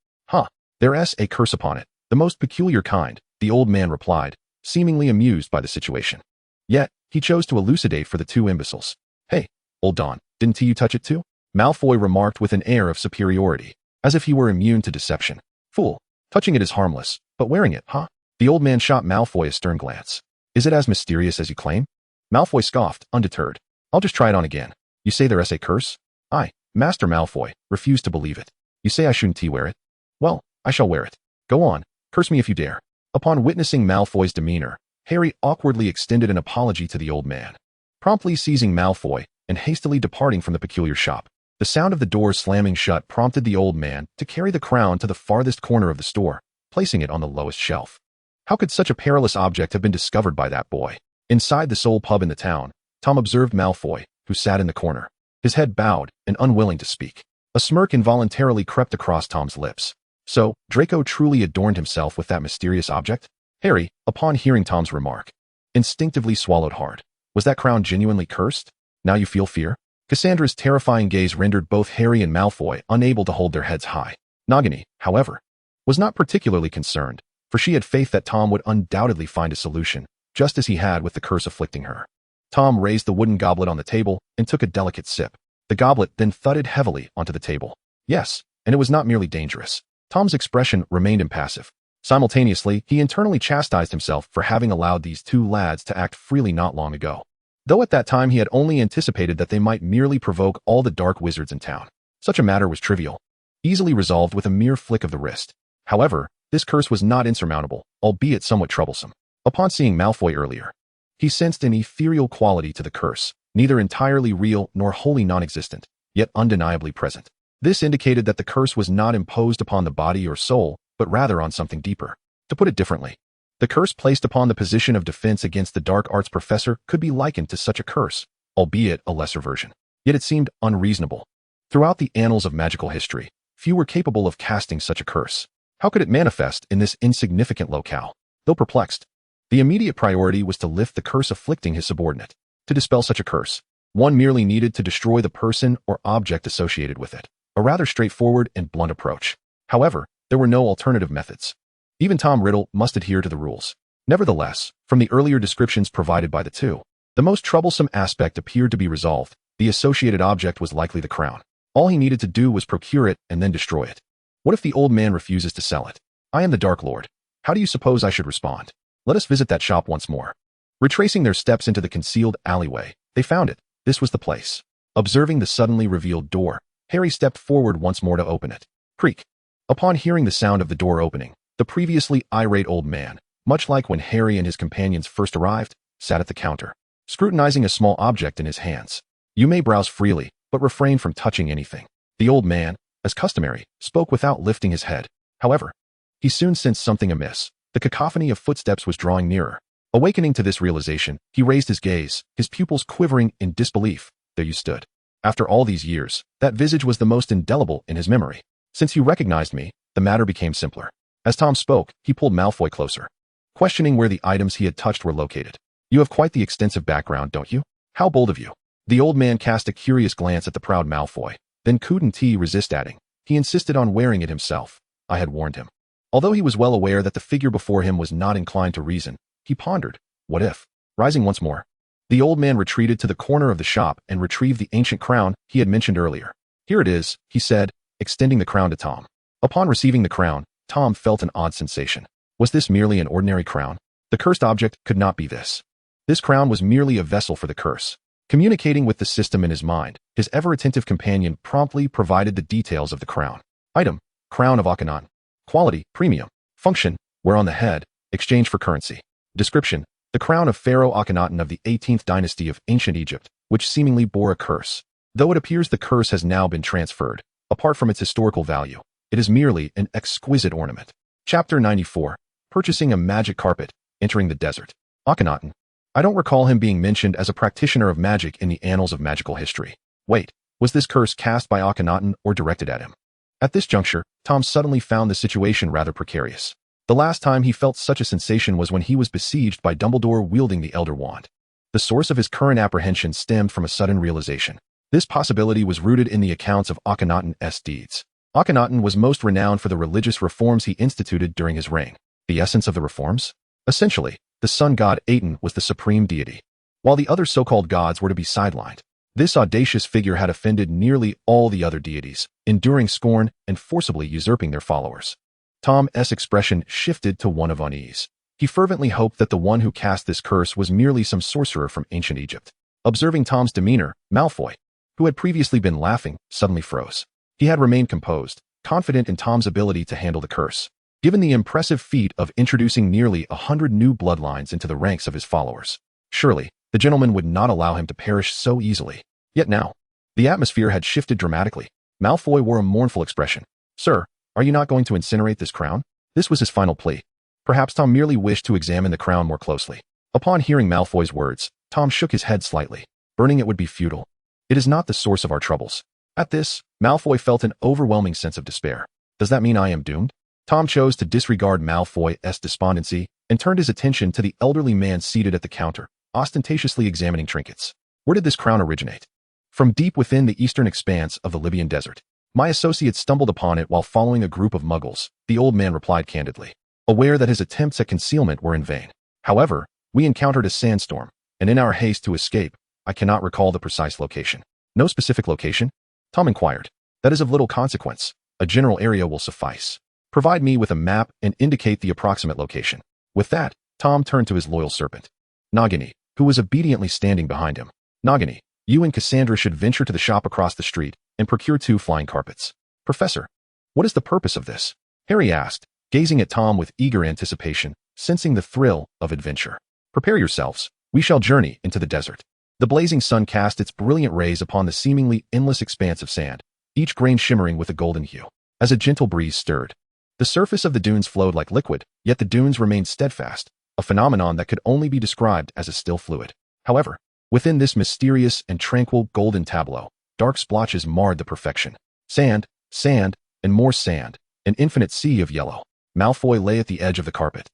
"There's a curse upon it, the most peculiar kind," the old man replied, seemingly amused by the situation. Yet, he chose to elucidate for the two imbeciles. "Hey, old Don, didn't you touch it too?" Malfoy remarked with an air of superiority, as if he were immune to deception. "Fool, touching it is harmless, but wearing it, huh?" The old man shot Malfoy a stern glance. "Is it as mysterious as you claim?" Malfoy scoffed, undeterred. "I'll just try it on again. You say there's a curse?" "I, Master Malfoy, refuse to believe it." "You say I shouldn't wear it?" "Well, I shall wear it. Go on, curse me if you dare." Upon witnessing Malfoy's demeanor, Harry awkwardly extended an apology to the old man, promptly seizing Malfoy and hastily departing from the peculiar shop. The sound of the doors slamming shut prompted the old man to carry the crown to the farthest corner of the store, placing it on the lowest shelf. How could such a perilous object have been discovered by that boy? Inside the sole pub in the town, Tom observed Malfoy, who sat in the corner, his head bowed and unwilling to speak. A smirk involuntarily crept across Tom's lips. So, Draco truly adorned himself with that mysterious object? Harry, upon hearing Tom's remark, instinctively swallowed hard. Was that crown genuinely cursed? Now you feel fear? Cassandra's terrifying gaze rendered both Harry and Malfoy unable to hold their heads high. Nagini, however, was not particularly concerned, for she had faith that Tom would undoubtedly find a solution, just as he had with the curse afflicting her. Tom raised the wooden goblet on the table and took a delicate sip. The goblet then thudded heavily onto the table. Yes, and it was not merely dangerous. Tom's expression remained impassive. Simultaneously, he internally chastised himself for having allowed these two lads to act freely not long ago, though at that time he had only anticipated that they might merely provoke all the dark wizards in town. Such a matter was trivial, easily resolved with a mere flick of the wrist. However, this curse was not insurmountable, albeit somewhat troublesome. Upon seeing Malfoy earlier, he sensed an ethereal quality to the curse, neither entirely real nor wholly non-existent, yet undeniably present. This indicated that the curse was not imposed upon the body or soul, but rather on something deeper. To put it differently, the curse placed upon the position of defense against the dark arts professor could be likened to such a curse, albeit a lesser version. Yet it seemed unreasonable. Throughout the annals of magical history, few were capable of casting such a curse. How could it manifest in this insignificant locale? Though perplexed, the immediate priority was to lift the curse afflicting his subordinate. To dispel such a curse, one merely needed to destroy the person or object associated with it. A rather straightforward and blunt approach. However, there were no alternative methods. Even Tom Riddle must adhere to the rules. Nevertheless, from the earlier descriptions provided by the two, the most troublesome aspect appeared to be resolved. The associated object was likely the crown. All he needed to do was procure it and then destroy it. What if the old man refuses to sell it? I am the Dark Lord. How do you suppose I should respond? Let us visit that shop once more. Retracing their steps into the concealed alleyway, they found it. This was the place. Observing the suddenly revealed door, Harry stepped forward once more to open it. Creak. Upon hearing the sound of the door opening, the previously irate old man, much like when Harry and his companions first arrived, sat at the counter, scrutinizing a small object in his hands. You may browse freely, but refrain from touching anything. The old man, as customary, spoke without lifting his head. However, he soon sensed something amiss. The cacophony of footsteps was drawing nearer. Awakening to this realization, he raised his gaze, his pupils quivering in disbelief. There you stood. After all these years, that visage was the most indelible in his memory. Since you recognized me, the matter became simpler. As Tom spoke, he pulled Malfoy closer, questioning where the items he had touched were located. You have quite the extensive background, don't you? How bold of you. The old man cast a curious glance at the proud Malfoy, then couldn't resist adding. He insisted on wearing it himself. I had warned him. Although he was well aware that the figure before him was not inclined to reason, he pondered, what if? Rising once more, the old man retreated to the corner of the shop and retrieved the ancient crown he had mentioned earlier. Here it is, he said, extending the crown to Tom. Upon receiving the crown, Tom felt an odd sensation. Was this merely an ordinary crown? The cursed object could not be this. This crown was merely a vessel for the curse. Communicating with the system in his mind, his ever-attentive companion promptly provided the details of the crown. Item: Crown of Akhenaten. Quality: Premium. Function: wear on the head, exchange for currency. Description: the crown of Pharaoh Akhenaten of the 18th dynasty of ancient Egypt, which seemingly bore a curse. Though it appears the curse has now been transferred, apart from its historical value, it is merely an exquisite ornament. Chapter 94. Purchasing a magic carpet, entering the desert. Akhenaten. I don't recall him being mentioned as a practitioner of magic in the annals of magical history. Wait, was this curse cast by Akhenaten or directed at him? At this juncture, Tom suddenly found the situation rather precarious. The last time he felt such a sensation was when he was besieged by Dumbledore wielding the Elder Wand. The source of his current apprehension stemmed from a sudden realization. This possibility was rooted in the accounts of Akhenaten's deeds. Akhenaten was most renowned for the religious reforms he instituted during his reign. The essence of the reforms? Essentially, the sun god Aten was the supreme deity, while the other so-called gods were to be sidelined. This audacious figure had offended nearly all the other deities, enduring scorn and forcibly usurping their followers. Tom's expression shifted to one of unease. He fervently hoped that the one who cast this curse was merely some sorcerer from ancient Egypt. Observing Tom's demeanor, Malfoy, who had previously been laughing, suddenly froze. He had remained composed, confident in Tom's ability to handle the curse, given the impressive feat of introducing nearly 100 new bloodlines into the ranks of his followers. Surely, the gentleman would not allow him to perish so easily. Yet now, the atmosphere had shifted dramatically. Malfoy wore a mournful expression. Sir, are you not going to incinerate this crown? This was his final plea. Perhaps Tom merely wished to examine the crown more closely. Upon hearing Malfoy's words, Tom shook his head slightly. Burning it would be futile. It is not the source of our troubles. At this, Malfoy felt an overwhelming sense of despair. Does that mean I am doomed? Tom chose to disregard Malfoy's despondency and turned his attention to the elderly man seated at the counter, ostentatiously examining trinkets. Where did this crown originate? From deep within the eastern expanse of the Libyan desert. My associates stumbled upon it while following a group of muggles, the old man replied candidly, aware that his attempts at concealment were in vain. However, we encountered a sandstorm, and in our haste to escape, I cannot recall the precise location. No specific location? Tom inquired. That is of little consequence. A general area will suffice. Provide me with a map and indicate the approximate location. With that, Tom turned to his loyal servant, Nagini, who was obediently standing behind him. Nagini, you and Cassandra should venture to the shop across the street and procure 2 flying carpets. Professor, what is the purpose of this? Harry asked, gazing at Tom with eager anticipation, sensing the thrill of adventure. Prepare yourselves. We shall journey into the desert. The blazing sun cast its brilliant rays upon the seemingly endless expanse of sand, each grain shimmering with a golden hue. As a gentle breeze stirred, the surface of the dunes flowed like liquid, yet the dunes remained steadfast, a phenomenon that could only be described as a still fluid. However, within this mysterious and tranquil golden tableau, dark splotches marred the perfection. Sand, sand, and more sand, an infinite sea of yellow. Malfoy lay at the edge of the carpet,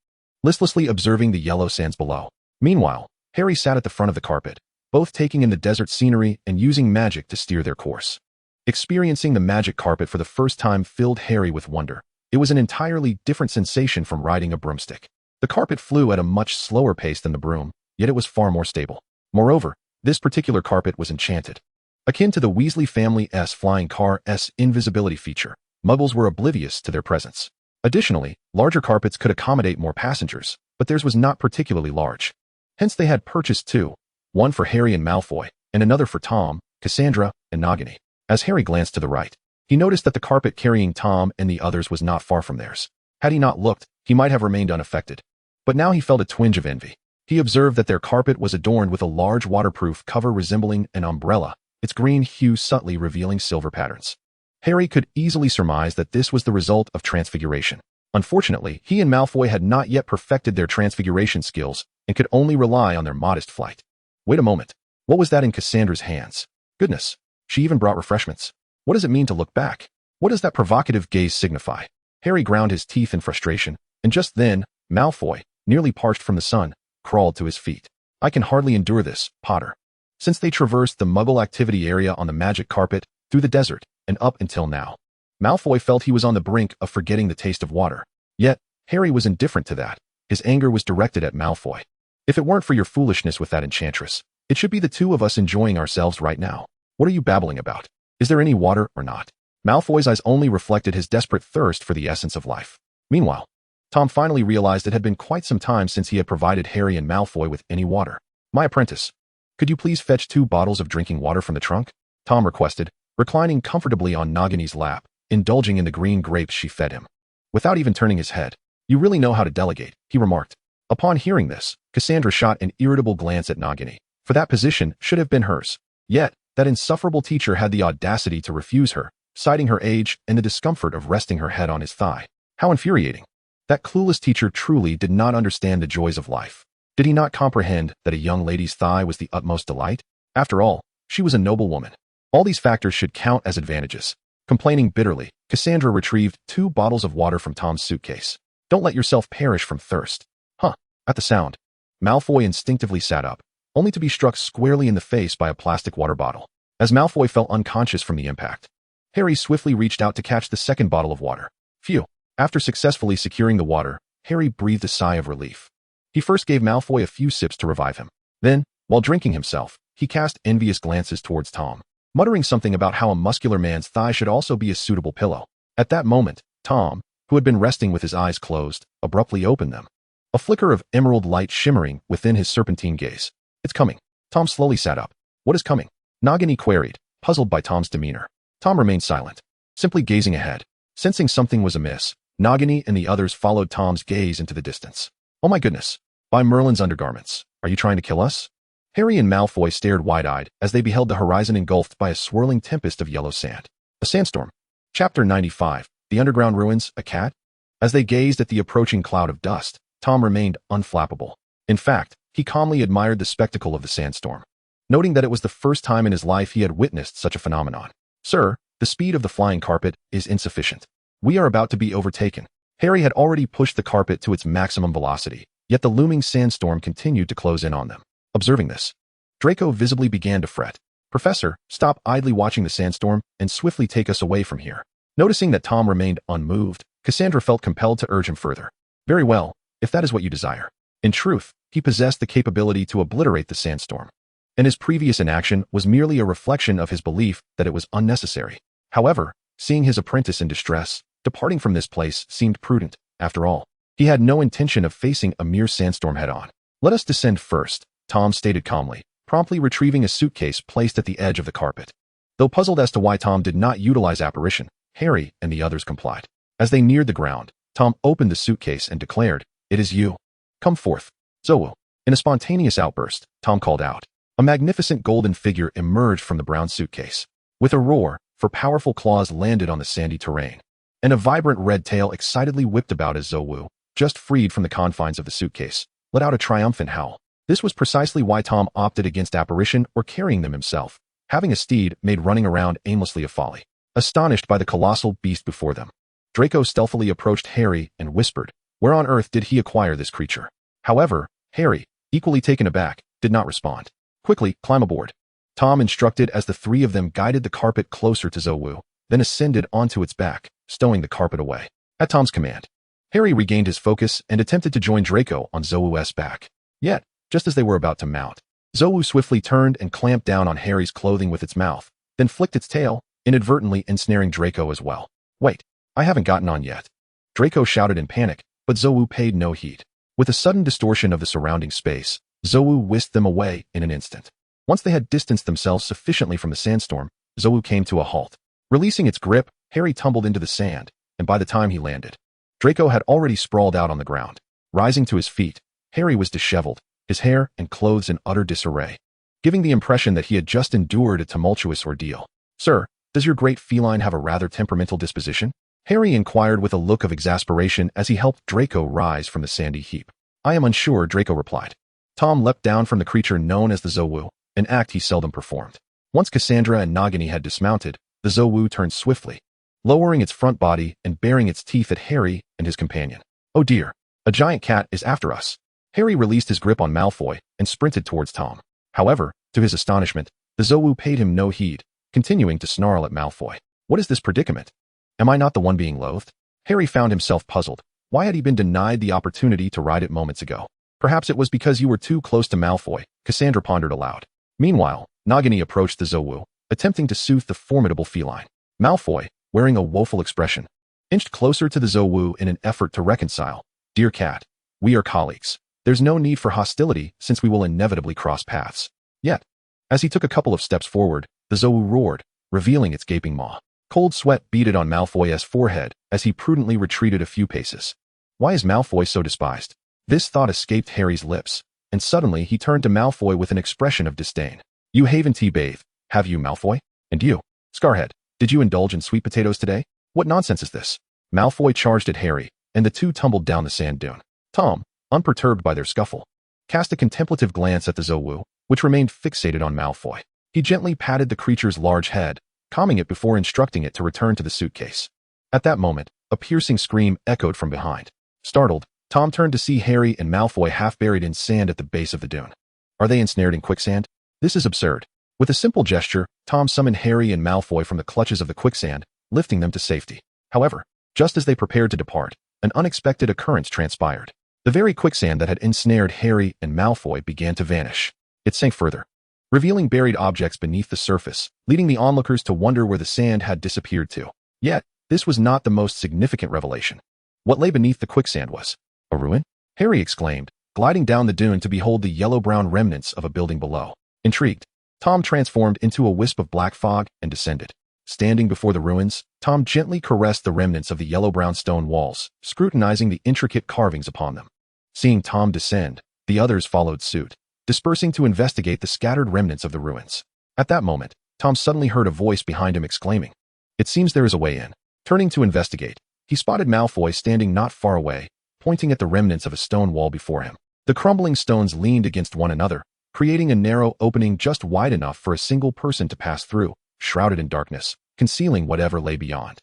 listlessly observing the yellow sands below. Meanwhile, Harry sat at the front of the carpet, both taking in the desert scenery and using magic to steer their course. Experiencing the magic carpet for the first time filled Harry with wonder. It was an entirely different sensation from riding a broomstick. The carpet flew at a much slower pace than the broom, yet it was far more stable. Moreover, this particular carpet was enchanted. Akin to the Weasley family's flying car's invisibility feature, Muggles were oblivious to their presence. Additionally, larger carpets could accommodate more passengers, but theirs was not particularly large. Hence they had purchased 2, one for Harry and Malfoy, and another for Tom, Cassandra, and Nagini. As Harry glanced to the right, he noticed that the carpet carrying Tom and the others was not far from theirs. Had he not looked, he might have remained unaffected. But now he felt a twinge of envy. He observed that their carpet was adorned with a large waterproof cover resembling an umbrella, its green hue subtly revealing silver patterns. Harry could easily surmise that this was the result of transfiguration. Unfortunately, he and Malfoy had not yet perfected their transfiguration skills and could only rely on their modest flight. Wait a moment. What was that in Cassandra's hands? Goodness, she even brought refreshments. What does it mean to look back? What does that provocative gaze signify? Harry ground his teeth in frustration, and just then, Malfoy, nearly parched from the sun, crawled to his feet. I can hardly endure this, Potter. Since they traversed the Muggle activity area on the magic carpet, through the desert, and up until now, Malfoy felt he was on the brink of forgetting the taste of water. Yet, Harry was indifferent to that. His anger was directed at Malfoy. If it weren't for your foolishness with that enchantress, it should be the two of us enjoying ourselves right now. What are you babbling about? Is there any water or not? Malfoy's eyes only reflected his desperate thirst for the essence of life. Meanwhile, Tom finally realized it had been quite some time since he had provided Harry and Malfoy with any water. My apprentice, could you please fetch 2 bottles of drinking water from the trunk? Tom requested, reclining comfortably on Nagini's lap, indulging in the green grapes she fed him. Without even turning his head, you really know how to delegate, he remarked. Upon hearing this, Cassandra shot an irritable glance at Nagini, for that position should have been hers. Yet, that insufferable teacher had the audacity to refuse her, citing her age and the discomfort of resting her head on his thigh. How infuriating. That clueless teacher truly did not understand the joys of life. Did he not comprehend that a young lady's thigh was the utmost delight? After all, she was a noble woman. All these factors should count as advantages. Complaining bitterly, Cassandra retrieved 2 bottles of water from Tom's suitcase. Don't let yourself perish from thirst. Huh. At the sound, Malfoy instinctively sat up, only to be struck squarely in the face by a plastic water bottle. As Malfoy fell unconscious from the impact, Harry swiftly reached out to catch the second bottle of water. Phew. After successfully securing the water, Harry breathed a sigh of relief. He first gave Malfoy a few sips to revive him. Then, while drinking himself, he cast envious glances towards Tom, muttering something about how a muscular man's thigh should also be a suitable pillow. At that moment, Tom, who had been resting with his eyes closed, abruptly opened them. A flicker of emerald light shimmering within his serpentine gaze. It's coming. Tom slowly sat up. What is coming? Nagini queried, puzzled by Tom's demeanor. Tom remained silent, simply gazing ahead. Sensing something was amiss, Nagini and the others followed Tom's gaze into the distance. Oh my goodness. By Merlin's undergarments. Are you trying to kill us? Harry and Malfoy stared wide-eyed as they beheld the horizon engulfed by a swirling tempest of yellow sand. A sandstorm. Chapter 95. The Underground Ruins, a cat? As they gazed at the approaching cloud of dust, Tom remained unflappable. In fact, he calmly admired the spectacle of the sandstorm, noting that it was the first time in his life he had witnessed such a phenomenon. Sir, the speed of the flying carpet is insufficient. We are about to be overtaken. Harry had already pushed the carpet to its maximum velocity, yet the looming sandstorm continued to close in on them. Observing this, Draco visibly began to fret. Professor, stop idly watching the sandstorm and swiftly take us away from here. Noticing that Tom remained unmoved, Cassandra felt compelled to urge him further. Very well, if that is what you desire. In truth, he possessed the capability to obliterate the sandstorm, and his previous inaction was merely a reflection of his belief that it was unnecessary. However, seeing his apprentice in distress, departing from this place seemed prudent. After all, he had no intention of facing a mere sandstorm head-on. Let us descend first, Tom stated calmly, promptly retrieving a suitcase placed at the edge of the carpet. Though puzzled as to why Tom did not utilize apparition, Harry and the others complied. As they neared the ground, Tom opened the suitcase and declared, "It is you. Come forth, Zowu." In a spontaneous outburst, Tom called out. A magnificent golden figure emerged from the brown suitcase. With a roar, for powerful claws landed on the sandy terrain, and a vibrant red tail excitedly whipped about as Zowu, just freed from the confines of the suitcase, let out a triumphant howl. This was precisely why Tom opted against apparition or carrying them himself. Having a steed made running around aimlessly a folly. Astonished by the colossal beast before them, Draco stealthily approached Harry and whispered, "Where on earth did he acquire this creature?" However, Harry, equally taken aback, did not respond. "Quickly, climb aboard," Tom instructed as the 3 of them guided the carpet closer to Zowu, then ascended onto its back, stowing the carpet away. At Tom's command, Harry regained his focus and attempted to join Draco on Zowu's back. Yet, just as they were about to mount, Zowu swiftly turned and clamped down on Harry's clothing with its mouth, then flicked its tail, inadvertently ensnaring Draco as well. "Wait, I haven't gotten on yet," Draco shouted in panic, but Zowu paid no heed. With a sudden distortion of the surrounding space, Zowu whisked them away in an instant. Once they had distanced themselves sufficiently from the sandstorm, Zowu came to a halt. Releasing its grip, Harry tumbled into the sand, and by the time he landed, Draco had already sprawled out on the ground. Rising to his feet, Harry was disheveled, his hair and clothes in utter disarray, giving the impression that he had just endured a tumultuous ordeal. "Sir, Does your great feline have a rather temperamental disposition? Harry inquired with a look of exasperation as he helped Draco rise from the sandy heap. I am unsure, Draco replied. Tom leapt down from the creature known as the Zowu, an act he seldom performed. Once Cassandra and Nagini had dismounted, the Zowu turned swiftly, lowering its front body and baring its teeth at Harry and his companion. Oh dear, a giant cat is after us. Harry released his grip on Malfoy and sprinted towards Tom. However, to his astonishment, the Zowu paid him no heed, continuing to snarl at Malfoy. What is this predicament? Am I not the one being loathed? Harry found himself puzzled. Why had he been denied the opportunity to ride it moments ago? Perhaps it was because you were too close to Malfoy, Cassandra pondered aloud. Meanwhile, Nagini approached the Zowu, attempting to soothe the formidable feline. Malfoy, wearing a woeful expression, inched closer to the Zowu in an effort to reconcile. Dear cat, we are colleagues. There's no need for hostility since we will inevitably cross paths. Yet, as he took a couple of steps forward, the Zowu roared, revealing its gaping maw. Cold sweat beaded on Malfoy's forehead as he prudently retreated a few paces. Why is Malfoy so despised? This thought escaped Harry's lips, and suddenly he turned to Malfoy with an expression of disdain. You haven tea bathe, have you, Malfoy? And you, Scarhead, did you indulge in sweet potatoes today? What nonsense is this? Malfoy charged at Harry, and the two tumbled down the sand dune. Tom, unperturbed by their scuffle, cast a contemplative glance at the Zowu, which remained fixated on Malfoy. He gently patted the creature's large head, calming it before instructing it to return to the suitcase. At that moment, a piercing scream echoed from behind. Startled, Tom turned to see Harry and Malfoy half buried in sand at the base of the dune. Are they ensnared in quicksand? This is absurd. With a simple gesture, Tom summoned Harry and Malfoy from the clutches of the quicksand, lifting them to safety. However, just as they prepared to depart, an unexpected occurrence transpired. The very quicksand that had ensnared Harry and Malfoy began to vanish. It sank further, revealing buried objects beneath the surface, leading the onlookers to wonder where the sand had disappeared to. Yet, this was not the most significant revelation. What lay beneath the quicksand was a ruin? Harry exclaimed, gliding down the dune to behold the yellow-brown remnants of a building below. Intrigued, Tom transformed into a wisp of black fog and descended. Standing before the ruins, Tom gently caressed the remnants of the yellow-brown stone walls, scrutinizing the intricate carvings upon them. Seeing Tom descend, the others followed suit, dispersing to investigate the scattered remnants of the ruins. At that moment, Tom suddenly heard a voice behind him exclaiming, "It seems there is a way in." Turning to investigate, he spotted Malfoy standing not far away, pointing at the remnants of a stone wall before him. The crumbling stones leaned against one another, creating a narrow opening just wide enough for a single person to pass through, shrouded in darkness, concealing whatever lay beyond.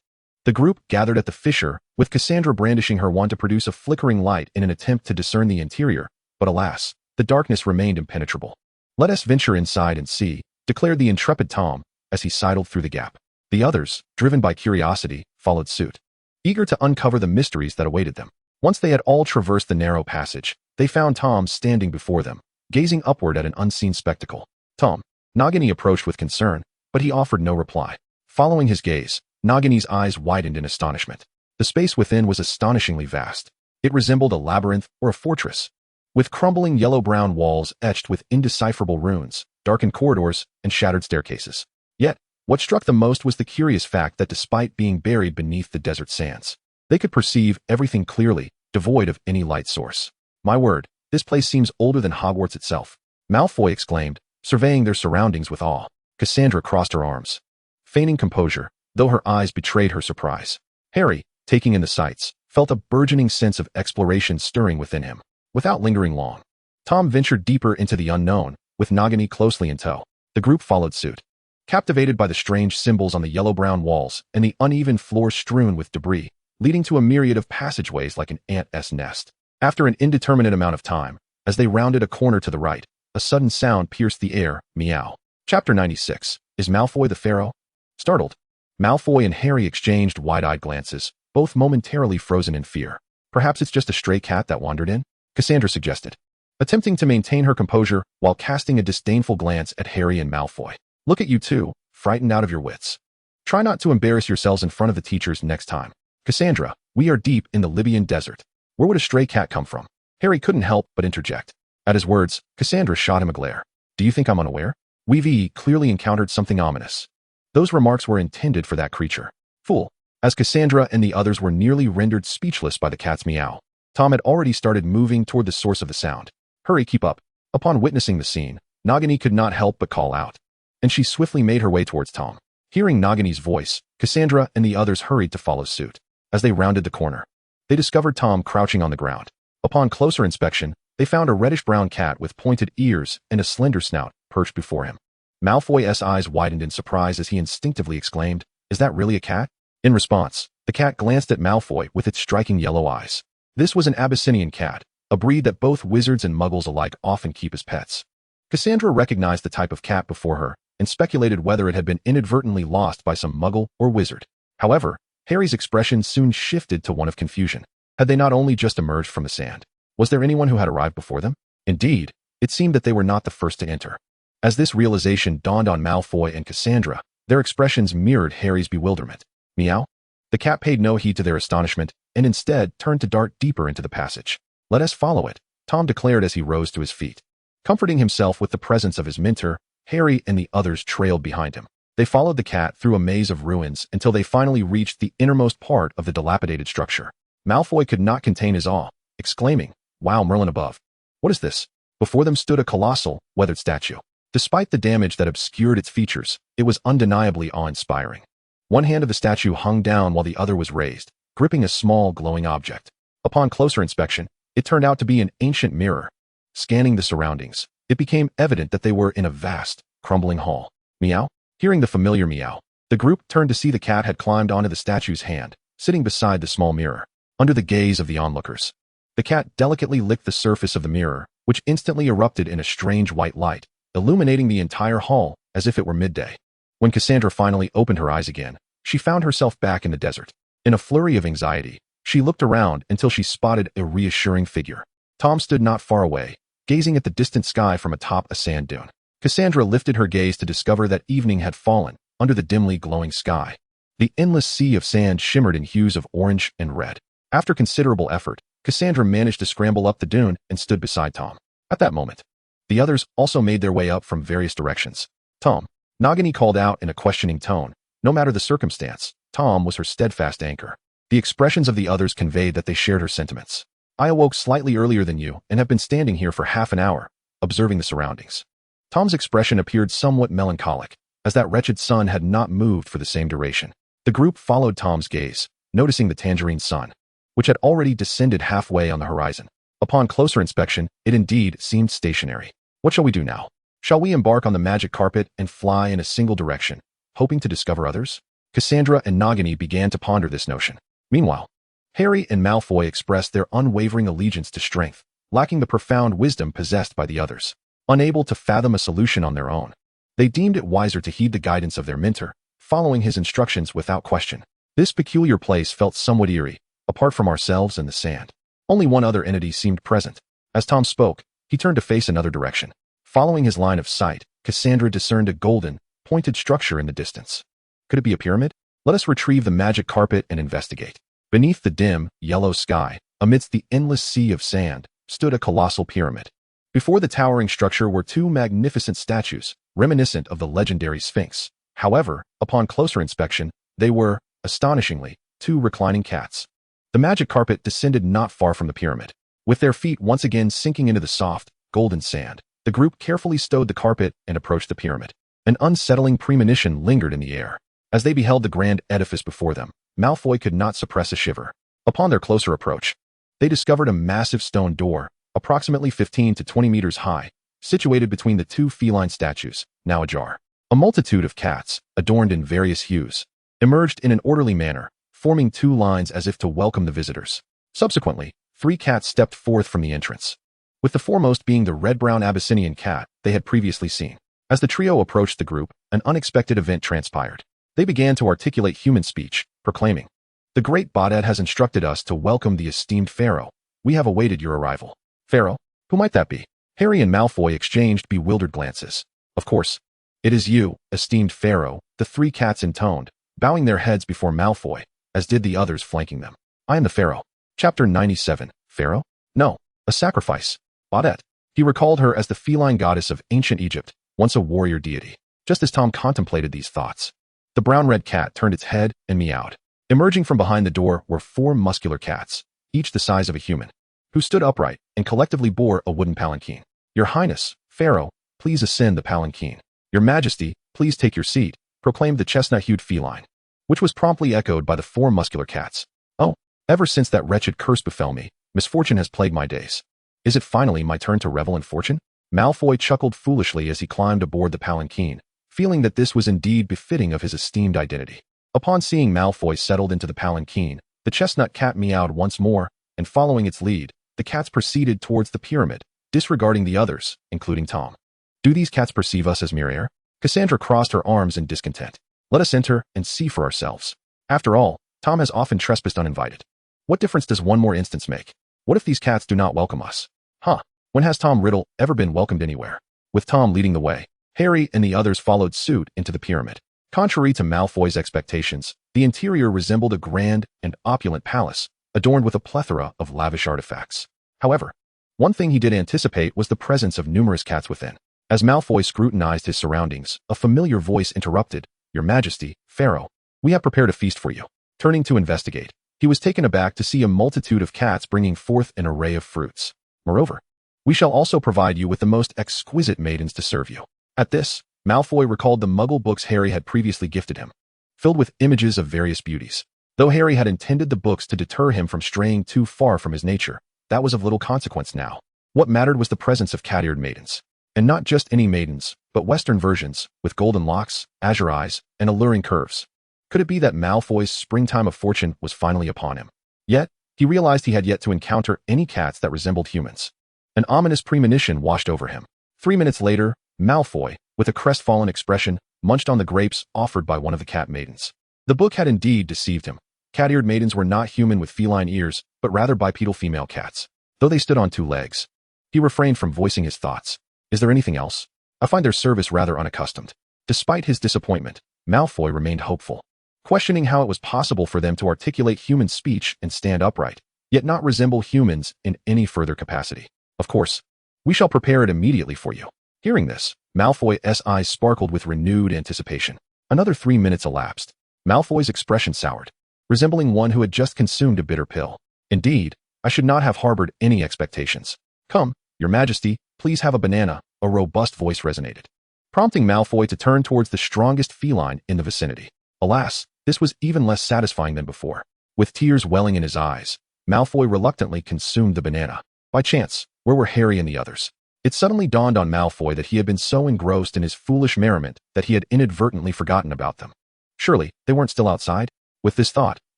The group gathered at the fissure, with Cassandra brandishing her wand to produce a flickering light in an attempt to discern the interior, but alas, the darkness remained impenetrable. Let us venture inside and see, declared the intrepid Tom, as he sidled through the gap. The others, driven by curiosity, followed suit, eager to uncover the mysteries that awaited them. Once they had all traversed the narrow passage, they found Tom standing before them, gazing upward at an unseen spectacle. Tom, Nagini approached with concern, but he offered no reply. Following his gaze, Nagini's eyes widened in astonishment. The space within was astonishingly vast. It resembled a labyrinth or a fortress, with crumbling yellow-brown walls etched with indecipherable runes, darkened corridors, and shattered staircases. Yet, what struck them most was the curious fact that despite being buried beneath the desert sands, they could perceive everything clearly, devoid of any light source. My word, this place seems older than Hogwarts itself, Malfoy exclaimed, surveying their surroundings with awe. Cassandra crossed her arms, feigning composure, though her eyes betrayed her surprise. Harry, taking in the sights, felt a burgeoning sense of exploration stirring within him. Without lingering long, Tom ventured deeper into the unknown, with Nagini closely in tow. The group followed suit, captivated by the strange symbols on the yellow-brown walls and the uneven floor strewn with debris, leading to a myriad of passageways like an ant's nest. After an indeterminate amount of time, as they rounded a corner to the right, a sudden sound pierced the air, meow. Chapter 96. Is Malfoy the Pharaoh? Startled, Malfoy and Harry exchanged wide-eyed glances, both momentarily frozen in fear. Perhaps it's just a stray cat that wandered in, Cassandra suggested, attempting to maintain her composure while casting a disdainful glance at Harry and Malfoy. Look at you two, frightened out of your wits. Try not to embarrass yourselves in front of the teachers next time. Cassandra, we are deep in the Libyan desert. Where would a stray cat come from? Harry couldn't help but interject. At his words, Cassandra shot him a glare. Do you think I'm unaware? We've clearly encountered something ominous. Those remarks were intended for that creature. Fool. As Cassandra and the others were nearly rendered speechless by the cat's meow, Tom had already started moving toward the source of the sound. Hurry, keep up. Upon witnessing the scene, Nagini could not help but call out, and she swiftly made her way towards Tom. Hearing Nagini's voice, Cassandra and the others hurried to follow suit. As they rounded the corner, they discovered Tom crouching on the ground. Upon closer inspection, they found a reddish-brown cat with pointed ears and a slender snout perched before him. Malfoy's eyes widened in surprise as he instinctively exclaimed, "Is that really a cat?" In response, the cat glanced at Malfoy with its striking yellow eyes. This was an Abyssinian cat, a breed that both wizards and muggles alike often keep as pets. Cassandra recognized the type of cat before her and speculated whether it had been inadvertently lost by some muggle or wizard. However, Harry's expression soon shifted to one of confusion. Had they not only just emerged from the sand? Was there anyone who had arrived before them? Indeed, it seemed that they were not the first to enter. As this realization dawned on Malfoy and Cassandra, their expressions mirrored Harry's bewilderment. Meow? The cat paid no heed to their astonishment and instead turned to dart deeper into the passage. "Let us follow it," Tom declared as he rose to his feet. Comforting himself with the presence of his mentor, Harry and the others trailed behind him. They followed the cat through a maze of ruins until they finally reached the innermost part of the dilapidated structure. Malfoy could not contain his awe, exclaiming, "Wow, Merlin above! What is this?" Before them stood a colossal, weathered statue. Despite the damage that obscured its features, it was undeniably awe-inspiring. One hand of the statue hung down while the other was raised, gripping a small, glowing object. Upon closer inspection, it turned out to be an ancient mirror. Scanning the surroundings, it became evident that they were in a vast, crumbling hall. Meow? Hearing the familiar meow, the group turned to see the cat had climbed onto the statue's hand, sitting beside the small mirror. Under the gaze of the onlookers, the cat delicately licked the surface of the mirror, which instantly erupted in a strange white light, illuminating the entire hall as if it were midday. When Cassandra finally opened her eyes again, she found herself back in the desert. In a flurry of anxiety, she looked around until she spotted a reassuring figure. Tom stood not far away, gazing at the distant sky from atop a sand dune. Cassandra lifted her gaze to discover that evening had fallen under the dimly glowing sky. The endless sea of sand shimmered in hues of orange and red. After considerable effort, Cassandra managed to scramble up the dune and stood beside Tom. At that moment, the others also made their way up from various directions. "Tom," Nagini called out in a questioning tone. No matter the circumstance, Tom was her steadfast anchor. The expressions of the others conveyed that they shared her sentiments. "I awoke slightly earlier than you and have been standing here for half an hour, observing the surroundings." Tom's expression appeared somewhat melancholic, as that wretched sun had not moved for the same duration. The group followed Tom's gaze, noticing the tangerine sun, which had already descended halfway on the horizon. Upon closer inspection, it indeed seemed stationary. "What shall we do now? Shall we embark on the magic carpet and fly in a single direction, hoping to discover others?" Cassandra and Nagini began to ponder this notion. Meanwhile, Harry and Malfoy expressed their unwavering allegiance to strength, lacking the profound wisdom possessed by the others. Unable to fathom a solution on their own, they deemed it wiser to heed the guidance of their mentor, following his instructions without question. This peculiar place felt somewhat eerie, apart from ourselves and the sand. Only one other entity seemed present. As Tom spoke, he turned to face another direction. Following his line of sight, Cassandra discerned a golden, pointed structure in the distance. Could it be a pyramid? Let us retrieve the magic carpet and investigate. Beneath the dim, yellow sky, amidst the endless sea of sand, stood a colossal pyramid. Before the towering structure were two magnificent statues, reminiscent of the legendary Sphinx. However, upon closer inspection, they were, astonishingly, two reclining cats. The magic carpet descended not far from the pyramid. With their feet once again sinking into the soft, golden sand, the group carefully stowed the carpet and approached the pyramid. An unsettling premonition lingered in the air. As they beheld the grand edifice before them, Malfoy could not suppress a shiver. Upon their closer approach, they discovered a massive stone door, approximately 15 to 20 meters high, situated between the two feline statues, now ajar. A multitude of cats, adorned in various hues, emerged in an orderly manner, forming two lines as if to welcome the visitors. Subsequently, 3 cats stepped forth from the entrance, with the foremost being the red-brown Abyssinian cat they had previously seen. As the trio approached the group, an unexpected event transpired. They began to articulate human speech, proclaiming, "The great Baudet has instructed us to welcome the esteemed Pharaoh. We have awaited your arrival." "Pharaoh? Who might that be?" Harry and Malfoy exchanged bewildered glances. "Of course, it is you, esteemed Pharaoh," the 3 cats intoned, bowing their heads before Malfoy, as did the others flanking them. "I am the Pharaoh." Chapter 97. Pharaoh? No, a sacrifice. Baudet. He recalled her as the feline goddess of ancient Egypt, once a warrior deity. Just as Tom contemplated these thoughts, the brown-red cat turned its head and meowed. Emerging from behind the door were 4 muscular cats, each the size of a human, who stood upright and collectively bore a wooden palanquin. "Your Highness, Pharaoh, please ascend the palanquin. Your Majesty, please take your seat," proclaimed the chestnut-hued feline, which was promptly echoed by the 4 muscular cats. Oh, ever since that wretched curse befell me, misfortune has plagued my days. Is it finally my turn to revel in fortune? Malfoy chuckled foolishly as he climbed aboard the palanquin, feeling that this was indeed befitting of his esteemed identity. Upon seeing Malfoy settled into the palanquin, the chestnut cat meowed once more, and following its lead, the cats proceeded towards the pyramid, disregarding the others, including Tom. Do these cats perceive us as mere air? Cassandra crossed her arms in discontent. Let us enter and see for ourselves. After all, Tom has often trespassed uninvited. What difference does one more instance make? What if these cats do not welcome us? Huh, when has Tom Riddle ever been welcomed anywhere? With Tom leading the way, Harry and the others followed suit into the pyramid. Contrary to Malfoy's expectations, the interior resembled a grand and opulent palace, adorned with a plethora of lavish artifacts. However, one thing he did anticipate was the presence of numerous cats within. As Malfoy scrutinized his surroundings, a familiar voice interrupted, "Your Majesty, Pharaoh, we have prepared a feast for you." Turning to investigate, he was taken aback to see a multitude of cats bringing forth an array of fruits. Moreover, we shall also provide you with the most exquisite maidens to serve you. At this, Malfoy recalled the Muggle books Harry had previously gifted him, filled with images of various beauties. Though Harry had intended the books to deter him from straying too far from his nature, that was of little consequence now. What mattered was the presence of cat-eared maidens. And not just any maidens, but Western versions, with golden locks, azure eyes, and alluring curves. Could it be that Malfoy's springtime of fortune was finally upon him? Yet, he realized he had yet to encounter any cats that resembled humans. An ominous premonition washed over him. 3 minutes later, Malfoy, with a crestfallen expression, munched on the grapes offered by one of the cat maidens. The book had indeed deceived him. Cat-eared maidens were not human with feline ears, but rather bipedal female cats. Though they stood on 2 legs. He refrained from voicing his thoughts. Is there anything else? I find their service rather unaccustomed. Despite his disappointment, Malfoy remained hopeful, questioning how it was possible for them to articulate human speech and stand upright, yet not resemble humans in any further capacity. Of course, we shall prepare it immediately for you. Hearing this, Malfoy's eyes sparkled with renewed anticipation. Another 3 minutes elapsed. Malfoy's expression soured, resembling one who had just consumed a bitter pill. Indeed, I should not have harbored any expectations. Come, Your Majesty, please have a banana, a robust voice resonated, prompting Malfoy to turn towards the strongest feline in the vicinity. Alas, this was even less satisfying than before. With tears welling in his eyes, Malfoy reluctantly consumed the banana. By chance, where were Harry and the others? It suddenly dawned on Malfoy that he had been so engrossed in his foolish merriment that he had inadvertently forgotten about them. Surely, they weren't still outside? With this thought,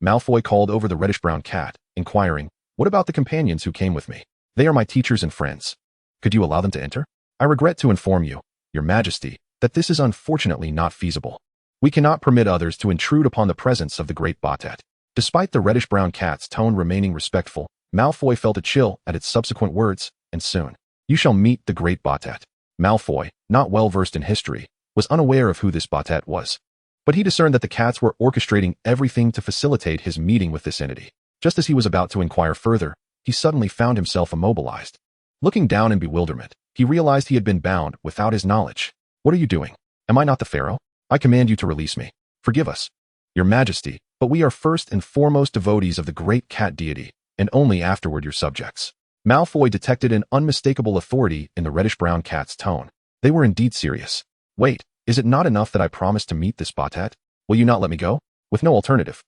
Malfoy called over the reddish-brown cat, inquiring, "What about the companions who came with me? They are my teachers and friends. Could you allow them to enter? I regret to inform you, Your Majesty, that this is unfortunately not feasible. We cannot permit others to intrude upon the presence of the great Botet." Despite the reddish-brown cat's tone remaining respectful, Malfoy felt a chill at its subsequent words, and soon, "You shall meet the great Botet." Malfoy, not well versed in history, was unaware of who this Botet was. But he discerned that the cats were orchestrating everything to facilitate his meeting with this entity. Just as he was about to inquire further, he suddenly found himself immobilized. Looking down in bewilderment, he realized he had been bound without his knowledge. "What are you doing? Am I not the Pharaoh? I command you to release me. Forgive us, Your Majesty, but we are first and foremost devotees of the great cat deity, and only afterward your subjects." Malfoy detected an unmistakable authority in the reddish-brown cat's tone. They were indeed serious. "Wait, is it not enough that I promised to meet this Botet? Will you not let me go?" With no alternative,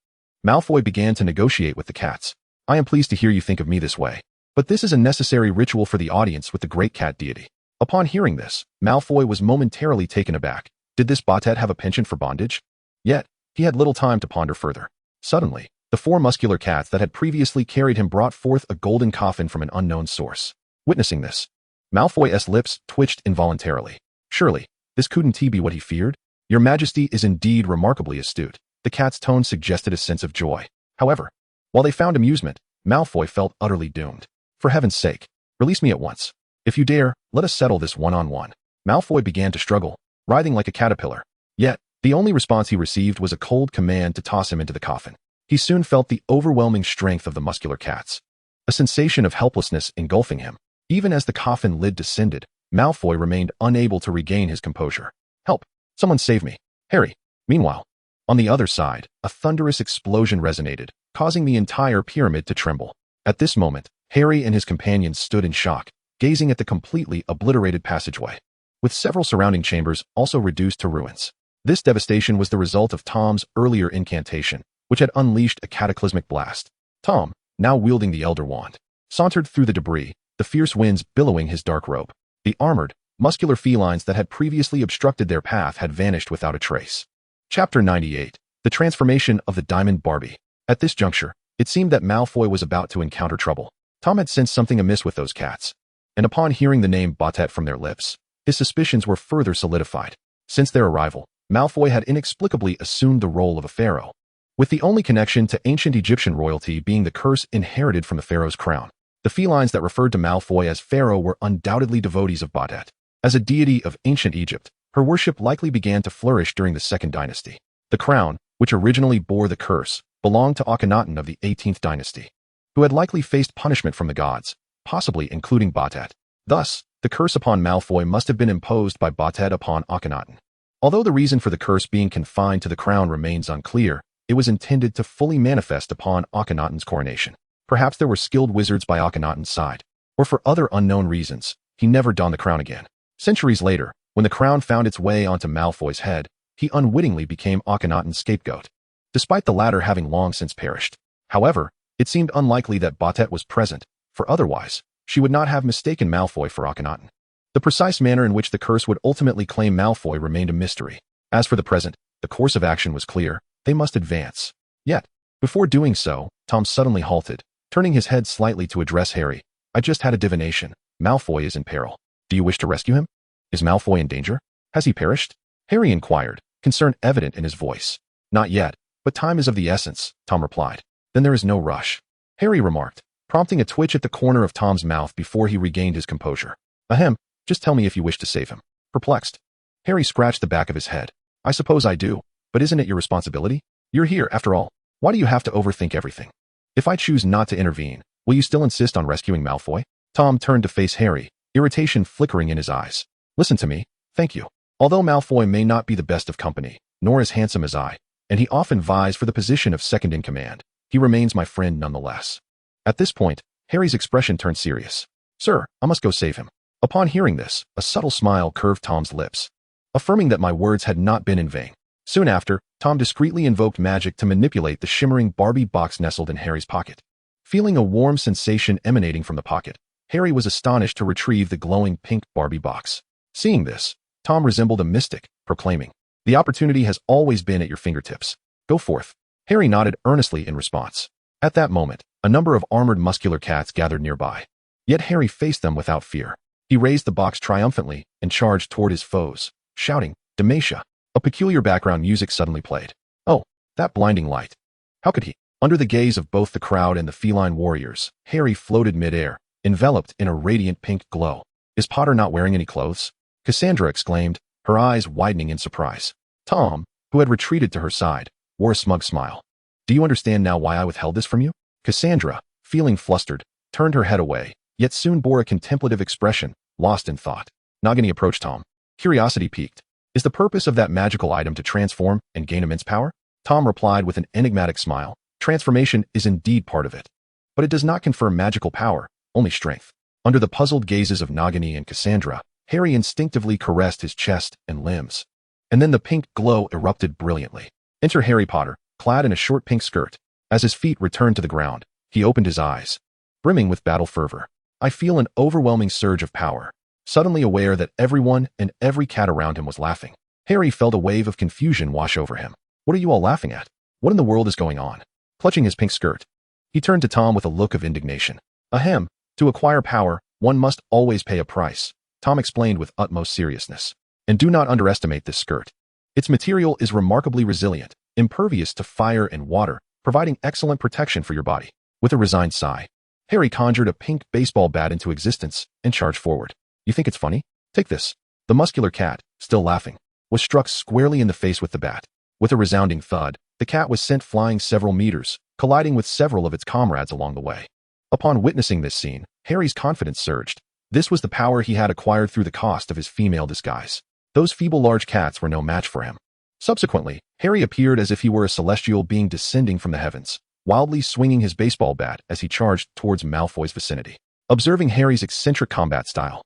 Malfoy began to negotiate with the cats. "I am pleased to hear you think of me this way, but this is a necessary ritual for the audience with the great cat deity." Upon hearing this, Malfoy was momentarily taken aback. Did this Botet have a penchant for bondage? Yet, he had little time to ponder further. Suddenly, the 4 muscular cats that had previously carried him brought forth a golden coffin from an unknown source. Witnessing this, Malfoy's lips twitched involuntarily. Surely, this couldn't be what he feared? "Your Majesty is indeed remarkably astute." The cat's tone suggested a sense of joy. However, while they found amusement, Malfoy felt utterly doomed. "For heaven's sake, release me at once. If you dare, let us settle this one-on-one." Malfoy began to struggle, writhing like a caterpillar. Yet, the only response he received was a cold command to toss him into the coffin. He soon felt the overwhelming strength of the muscular cats, a sensation of helplessness engulfing him. Even as the coffin lid descended, Malfoy remained unable to regain his composure. "Help! Someone save me! Harry!" Meanwhile, on the other side, a thunderous explosion resonated, causing the entire pyramid to tremble. At this moment, Harry and his companions stood in shock, gazing at the completely obliterated passageway, with several surrounding chambers also reduced to ruins. This devastation was the result of Tom's earlier incantation, which had unleashed a cataclysmic blast. Tom, now wielding the Elder Wand, sauntered through the debris, the fierce winds billowing his dark robe. The armored, muscular felines that had previously obstructed their path had vanished without a trace. Chapter 98. The Transformation of the Diamond Barbie. At this juncture, it seemed that Malfoy was about to encounter trouble. Tom had sensed something amiss with those cats, and upon hearing the name Bottet from their lips, his suspicions were further solidified. Since their arrival, Malfoy had inexplicably assumed the role of a pharaoh, with the only connection to ancient Egyptian royalty being the curse inherited from the pharaoh's crown. The felines that referred to Malfoy as pharaoh were undoubtedly devotees of Bottet. As a deity of ancient Egypt, her worship likely began to flourish during the Second Dynasty. The crown, which originally bore the curse, belonged to Akhenaten of the 18th dynasty, who had likely faced punishment from the gods, possibly including Bottet. Thus, the curse upon Malfoy must have been imposed by Bottet upon Akhenaten. Although the reason for the curse being confined to the crown remains unclear, it was intended to fully manifest upon Akhenaten's coronation. Perhaps there were skilled wizards by Akhenaten's side, or for other unknown reasons, he never donned the crown again. Centuries later, when the crown found its way onto Malfoy's head, he unwittingly became Akhenaten's scapegoat, despite the latter having long since perished. However, it seemed unlikely that Bottet was present, for otherwise, she would not have mistaken Malfoy for Akhenaten. The precise manner in which the curse would ultimately claim Malfoy remained a mystery. As for the present, the course of action was clear. They must advance. Yet, before doing so, Tom suddenly halted, turning his head slightly to address Harry. I just had a divination. Malfoy is in peril. Do you wish to rescue him? Is Malfoy in danger? Has he perished? Harry inquired, concern evident in his voice. Not yet, but time is of the essence, Tom replied. Then there is no rush, Harry remarked, prompting a twitch at the corner of Tom's mouth before he regained his composure. Ahem, just tell me if you wish to save him. Perplexed, Harry scratched the back of his head. I suppose I do, but isn't it your responsibility? You're here, after all. Why do you have to overthink everything? If I choose not to intervene, will you still insist on rescuing Malfoy? Tom turned to face Harry, irritation flickering in his eyes. Listen to me, thank you. Although Malfoy may not be the best of company, nor as handsome as I, and he often vies for the position of second in command, he remains my friend nonetheless. At this point, Harry's expression turned serious. Sir, I must go save him. Upon hearing this, a subtle smile curved Tom's lips, affirming that my words had not been in vain. Soon after, Tom discreetly invoked magic to manipulate the shimmering Barbie box nestled in Harry's pocket. Feeling a warm sensation emanating from the pocket, Harry was astonished to retrieve the glowing pink Barbie box. Seeing this, Tom resembled a mystic, proclaiming, The opportunity has always been at your fingertips. Go forth. Harry nodded earnestly in response. At that moment, a number of armored muscular cats gathered nearby. Yet Harry faced them without fear. He raised the box triumphantly and charged toward his foes, shouting, Demacia. A peculiar background music suddenly played. Oh, that blinding light. How could he? Under the gaze of both the crowd and the feline warriors, Harry floated mid-air, enveloped in a radiant pink glow. Is Potter not wearing any clothes? Cassandra exclaimed, her eyes widening in surprise. Tom, who had retreated to her side, wore a smug smile. Do you understand now why I withheld this from you? Cassandra, feeling flustered, turned her head away, yet soon bore a contemplative expression, lost in thought. Nagini approached Tom. Curiosity piqued. Is the purpose of that magical item to transform and gain immense power? Tom replied with an enigmatic smile. Transformation is indeed part of it, but it does not confer magical power, only strength. Under the puzzled gazes of Nagini and Cassandra, Harry instinctively caressed his chest and limbs. And then the pink glow erupted brilliantly. Enter Harry Potter, clad in a short pink skirt. As his feet returned to the ground, he opened his eyes, brimming with battle fervor. I feel an overwhelming surge of power. Suddenly aware that everyone and every cat around him was laughing, Harry felt a wave of confusion wash over him. What are you all laughing at? What in the world is going on? Clutching his pink skirt, he turned to Tom with a look of indignation. Ahem, to acquire power, one must always pay a price, Tom explained with utmost seriousness. And do not underestimate this skirt. Its material is remarkably resilient, impervious to fire and water, providing excellent protection for your body. With a resigned sigh, Harry conjured a pink baseball bat into existence and charged forward. You think it's funny? Take this. The muscular cat, still laughing, was struck squarely in the face with the bat. With a resounding thud, the cat was sent flying several meters, colliding with several of its comrades along the way. Upon witnessing this scene, Harry's confidence surged. This was the power he had acquired through the cost of his female disguise. Those feeble large cats were no match for him. Subsequently, Harry appeared as if he were a celestial being descending from the heavens, wildly swinging his baseball bat as he charged towards Malfoy's vicinity. Observing Harry's eccentric combat style,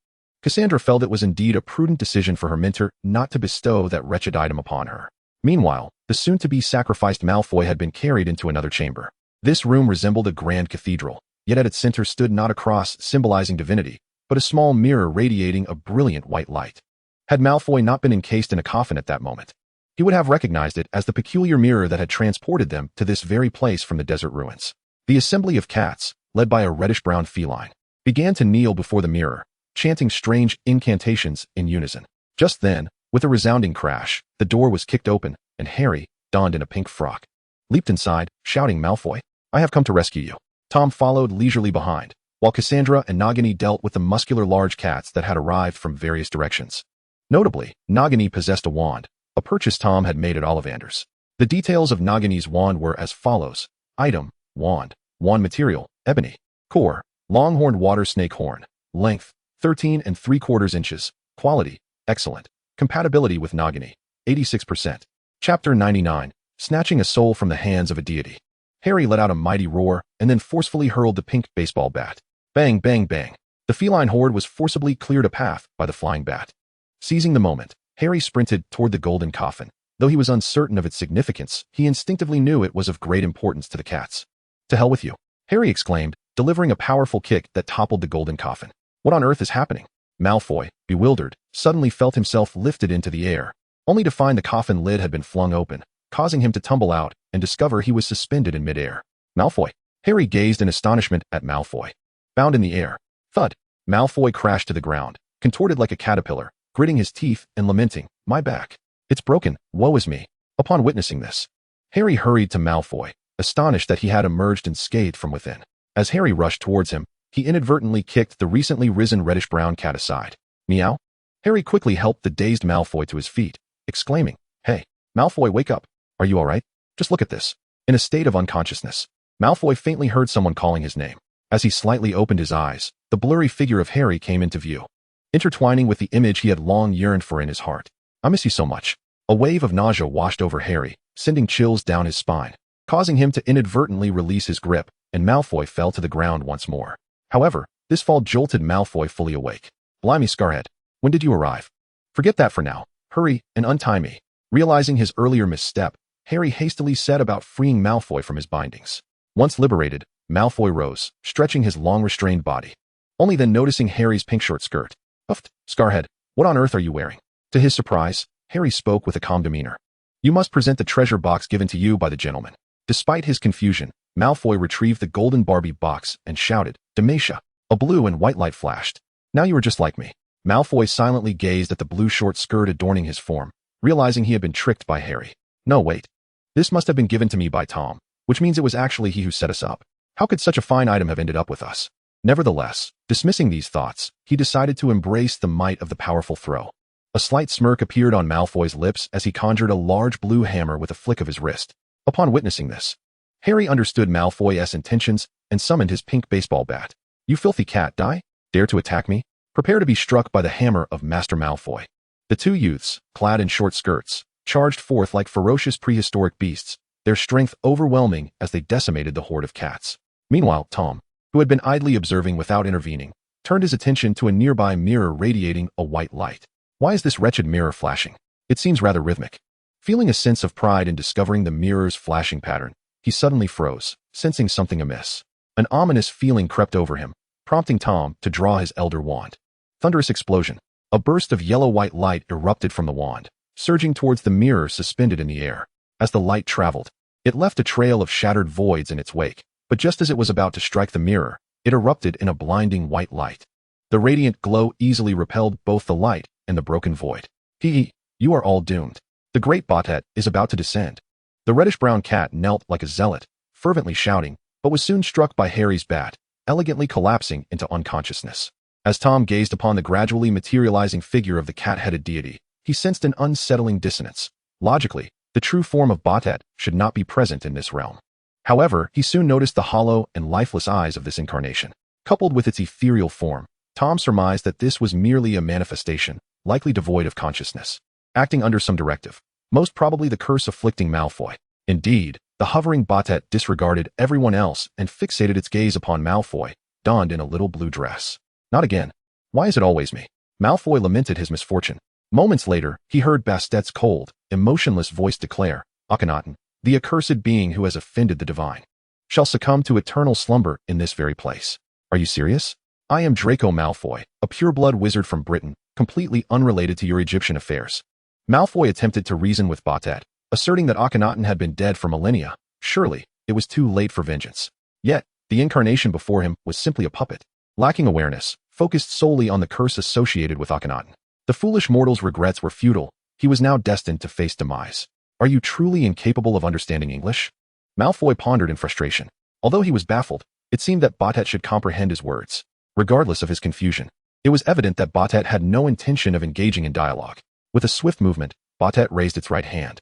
Cassandra felt it was indeed a prudent decision for her mentor not to bestow that wretched item upon her. Meanwhile, the soon-to-be sacrificed Malfoy had been carried into another chamber. This room resembled a grand cathedral, yet at its center stood not a cross symbolizing divinity, but a small mirror radiating a brilliant white light. Had Malfoy not been encased in a coffin at that moment, he would have recognized it as the peculiar mirror that had transported them to this very place from the desert ruins. The assembly of cats, led by a reddish-brown feline, began to kneel before the mirror, chanting strange incantations in unison. Just then, with a resounding crash, the door was kicked open, and Harry, donned in a pink frock, leaped inside, shouting, "Malfoy, I have come to rescue you." Tom followed leisurely behind, while Cassandra and Nagini dealt with the muscular large cats that had arrived from various directions. Notably, Nagini possessed a wand, a purchase Tom had made at Ollivander's. The details of Nagini's wand were as follows. Item, wand. Wand material, ebony. Core, longhorned water snake horn. Length, 13 3/4 inches. Quality, excellent. Compatibility with Nagini, 86%. Chapter 99, Snatching a Soul from the Hands of a Deity. Harry let out a mighty roar and then forcefully hurled the pink baseball bat. Bang, bang, bang. The feline horde was forcibly cleared a path by the flying bat. Seizing the moment, Harry sprinted toward the golden coffin. Though he was uncertain of its significance, he instinctively knew it was of great importance to the cats. "To hell with you," Harry exclaimed, delivering a powerful kick that toppled the golden coffin. What on earth is happening? Malfoy, bewildered, suddenly felt himself lifted into the air, only to find the coffin lid had been flung open, causing him to tumble out and discover he was suspended in midair. Malfoy. Harry gazed in astonishment at Malfoy. Bound in the air. Thud. Malfoy crashed to the ground, contorted like a caterpillar, gritting his teeth and lamenting, "My back. It's broken, woe is me." Upon witnessing this, Harry hurried to Malfoy, astonished that he had emerged unscathed from within. As Harry rushed towards him, he inadvertently kicked the recently risen reddish-brown cat aside. Meow? Harry quickly helped the dazed Malfoy to his feet, exclaiming, "Hey, Malfoy, wake up. Are you all right? Just look at this." In a state of unconsciousness, Malfoy faintly heard someone calling his name. As he slightly opened his eyes, the blurry figure of Harry came into view, intertwining with the image he had long yearned for in his heart. "I miss you so much." A wave of nausea washed over Harry, sending chills down his spine, causing him to inadvertently release his grip, and Malfoy fell to the ground once more. However, this fall jolted Malfoy fully awake. "Blimey, Scarhead, when did you arrive? Forget that for now. Hurry and untie me." Realizing his earlier misstep, Harry hastily set about freeing Malfoy from his bindings. Once liberated, Malfoy rose, stretching his long-restrained body. Only then noticing Harry's pink short skirt. "Uffed, Scarhead, what on earth are you wearing?" To his surprise, Harry spoke with a calm demeanor. "You must present the treasure box given to you by the gentleman." Despite his confusion, Malfoy retrieved the golden Barbie box and shouted, "Demacia!" A blue and white light flashed. "Now you are just like me." Malfoy silently gazed at the blue short skirt adorning his form, realizing he had been tricked by Harry. "No, wait. This must have been given to me by Tom, which means it was actually he who set us up. How could such a fine item have ended up with us?" Nevertheless, dismissing these thoughts, he decided to embrace the might of the powerful throw. A slight smirk appeared on Malfoy's lips as he conjured a large blue hammer with a flick of his wrist. Upon witnessing this, Harry understood Malfoy's intentions and summoned his pink baseball bat. "You filthy cat, dare to attack me? Prepare to be struck by the hammer of Master Malfoy." The two youths, clad in short skirts, charged forth like ferocious prehistoric beasts, their strength overwhelming as they decimated the horde of cats. Meanwhile, Tom, who had been idly observing without intervening, turned his attention to a nearby mirror radiating a white light. "Why is this wretched mirror flashing? It seems rather rhythmic." Feeling a sense of pride in discovering the mirror's flashing pattern, he suddenly froze, sensing something amiss. An ominous feeling crept over him, prompting Tom to draw his elder wand. Thunderous explosion. A burst of yellow-white light erupted from the wand, surging towards the mirror suspended in the air. As the light traveled, it left a trail of shattered voids in its wake, but just as it was about to strike the mirror, it erupted in a blinding white light. The radiant glow easily repelled both the light and the broken void. You are all doomed. The great Botet is about to descend." The reddish-brown cat knelt like a zealot, fervently shouting, but was soon struck by Harry's bat, elegantly collapsing into unconsciousness. As Tom gazed upon the gradually materializing figure of the cat-headed deity, he sensed an unsettling dissonance. Logically, the true form of Botet should not be present in this realm. However, he soon noticed the hollow and lifeless eyes of this incarnation. Coupled with its ethereal form, Tom surmised that this was merely a manifestation, likely devoid of consciousness, acting under some directive, most probably the curse afflicting Malfoy. Indeed, the hovering Botet disregarded everyone else and fixated its gaze upon Malfoy, donned in a little blue dress. "Not again. Why is it always me?" Malfoy lamented his misfortune. Moments later, he heard Bastet's cold, emotionless voice declare, Akhenaten, the accursed being who has offended the divine, shall succumb to eternal slumber in this very place. Are you serious? I am Draco Malfoy, a pureblood wizard from Britain, completely unrelated to your Egyptian affairs. Malfoy attempted to reason with Bastet, asserting that Akhenaten had been dead for millennia. Surely, it was too late for vengeance. Yet, the incarnation before him was simply a puppet, lacking awareness, focused solely on the curse associated with Akhenaten. The foolish mortal's regrets were futile. He was now destined to face demise. Are you truly incapable of understanding English? Malfoy pondered in frustration. Although he was baffled, it seemed that Bastet should comprehend his words. Regardless of his confusion, it was evident that Bastet had no intention of engaging in dialogue. With a swift movement, Bastet raised its right hand,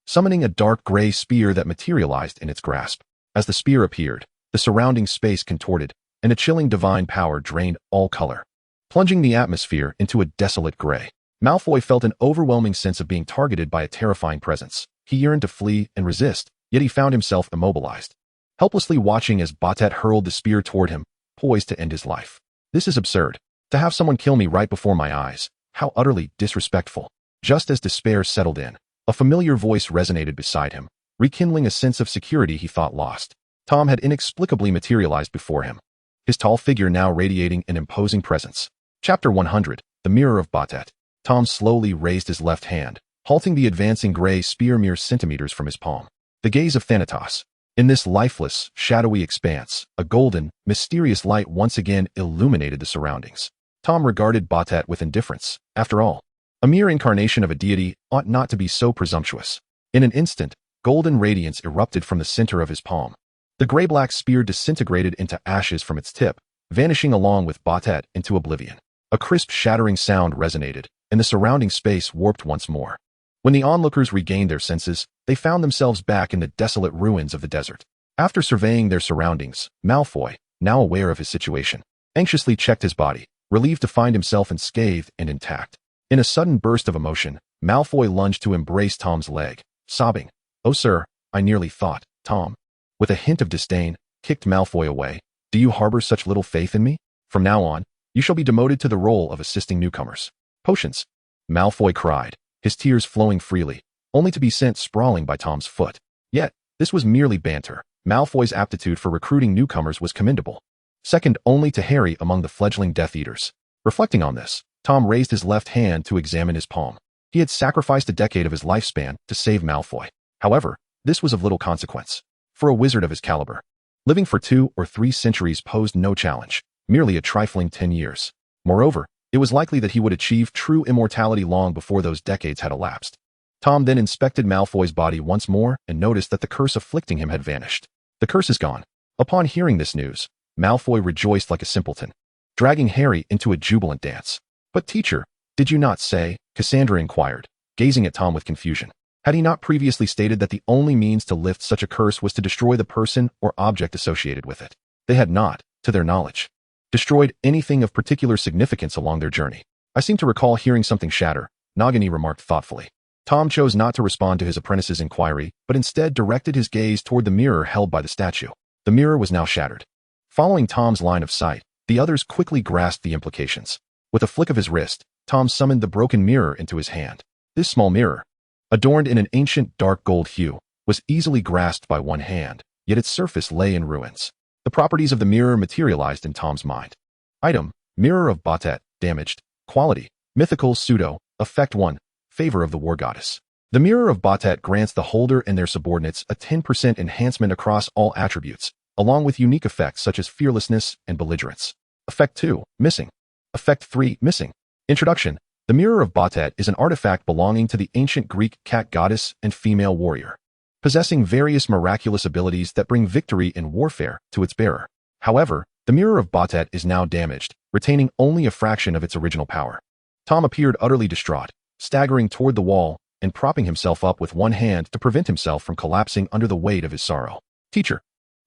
summoning a dark gray spear that materialized in its grasp. As the spear appeared, the surrounding space contorted, and a chilling divine power drained all color, plunging the atmosphere into a desolate gray. Malfoy felt an overwhelming sense of being targeted by a terrifying presence. He yearned to flee and resist, yet he found himself immobilized, helplessly watching as Bastet hurled the spear toward him, poised to end his life. This is absurd. To have someone kill me right before my eyes. How utterly disrespectful. Just as despair settled in, a familiar voice resonated beside him, rekindling a sense of security he thought lost. Tom had inexplicably materialized before him, his tall figure now radiating an imposing presence. Chapter 100, The Mirror of Bastet. Tom slowly raised his left hand, halting the advancing gray spear mere centimeters from his palm. The gaze of Thanatos. In this lifeless, shadowy expanse, a golden, mysterious light once again illuminated the surroundings. Tom regarded Bastet with indifference. After all, a mere incarnation of a deity ought not to be so presumptuous. In an instant, golden radiance erupted from the center of his palm. The gray-black spear disintegrated into ashes from its tip, vanishing along with Bastet into oblivion. A crisp shattering sound resonated, and the surrounding space warped once more. When the onlookers regained their senses, they found themselves back in the desolate ruins of the desert. After surveying their surroundings, Malfoy, now aware of his situation, anxiously checked his body, relieved to find himself unscathed and intact. In a sudden burst of emotion, Malfoy lunged to embrace Tom's leg, sobbing, "Oh sir, I nearly thought." Tom, with a hint of disdain, kicked Malfoy away. "Do you harbor such little faith in me? From now on, you shall be demoted to the role of assisting newcomers." "Potions!" Malfoy cried, his tears flowing freely, only to be sent sprawling by Tom's foot. Yet, this was merely banter. Malfoy's aptitude for recruiting newcomers was commendable, second only to Harry among the fledgling Death Eaters. Reflecting on this, Tom raised his left hand to examine his palm. He had sacrificed a decade of his lifespan to save Malfoy. However, this was of little consequence. For a wizard of his caliber, living for 2 or 3 centuries posed no challenge, merely a trifling 10 years. Moreover, it was likely that he would achieve true immortality long before those decades had elapsed. Tom then inspected Malfoy's body once more and noticed that the curse afflicting him had vanished. The curse is gone. Upon hearing this news, Malfoy rejoiced like a simpleton, dragging Harry into a jubilant dance. "But teacher, did you not say?" Cassandra inquired, gazing at Tom with confusion. Had he not previously stated that the only means to lift such a curse was to destroy the person or object associated with it? They had not, to their knowledge, destroyed anything of particular significance along their journey. "I seem to recall hearing something shatter," Nagini remarked thoughtfully. Tom chose not to respond to his apprentice's inquiry, but instead directed his gaze toward the mirror held by the statue. The mirror was now shattered. Following Tom's line of sight, the others quickly grasped the implications. With a flick of his wrist, Tom summoned the broken mirror into his hand. This small mirror, adorned in an ancient dark gold hue, was easily grasped by one hand, yet its surface lay in ruins. The properties of the mirror materialized in Tom's mind. Item: Mirror of Bastet, damaged. Quality: mythical pseudo. Effect 1. Favor of the War Goddess. The Mirror of Bastet grants the holder and their subordinates a 10% enhancement across all attributes, along with unique effects such as fearlessness and belligerence. Effect 2. Missing. Effect 3. Missing. Introduction. The Mirror of Bastet is an artifact belonging to the ancient Greek cat goddess and female warrior, possessing various miraculous abilities that bring victory in warfare to its bearer. However, the Mirror of Bastet is now damaged, retaining only a fraction of its original power. Tom appeared utterly distraught, staggering toward the wall and propping himself up with one hand to prevent himself from collapsing under the weight of his sorrow. "Teacher."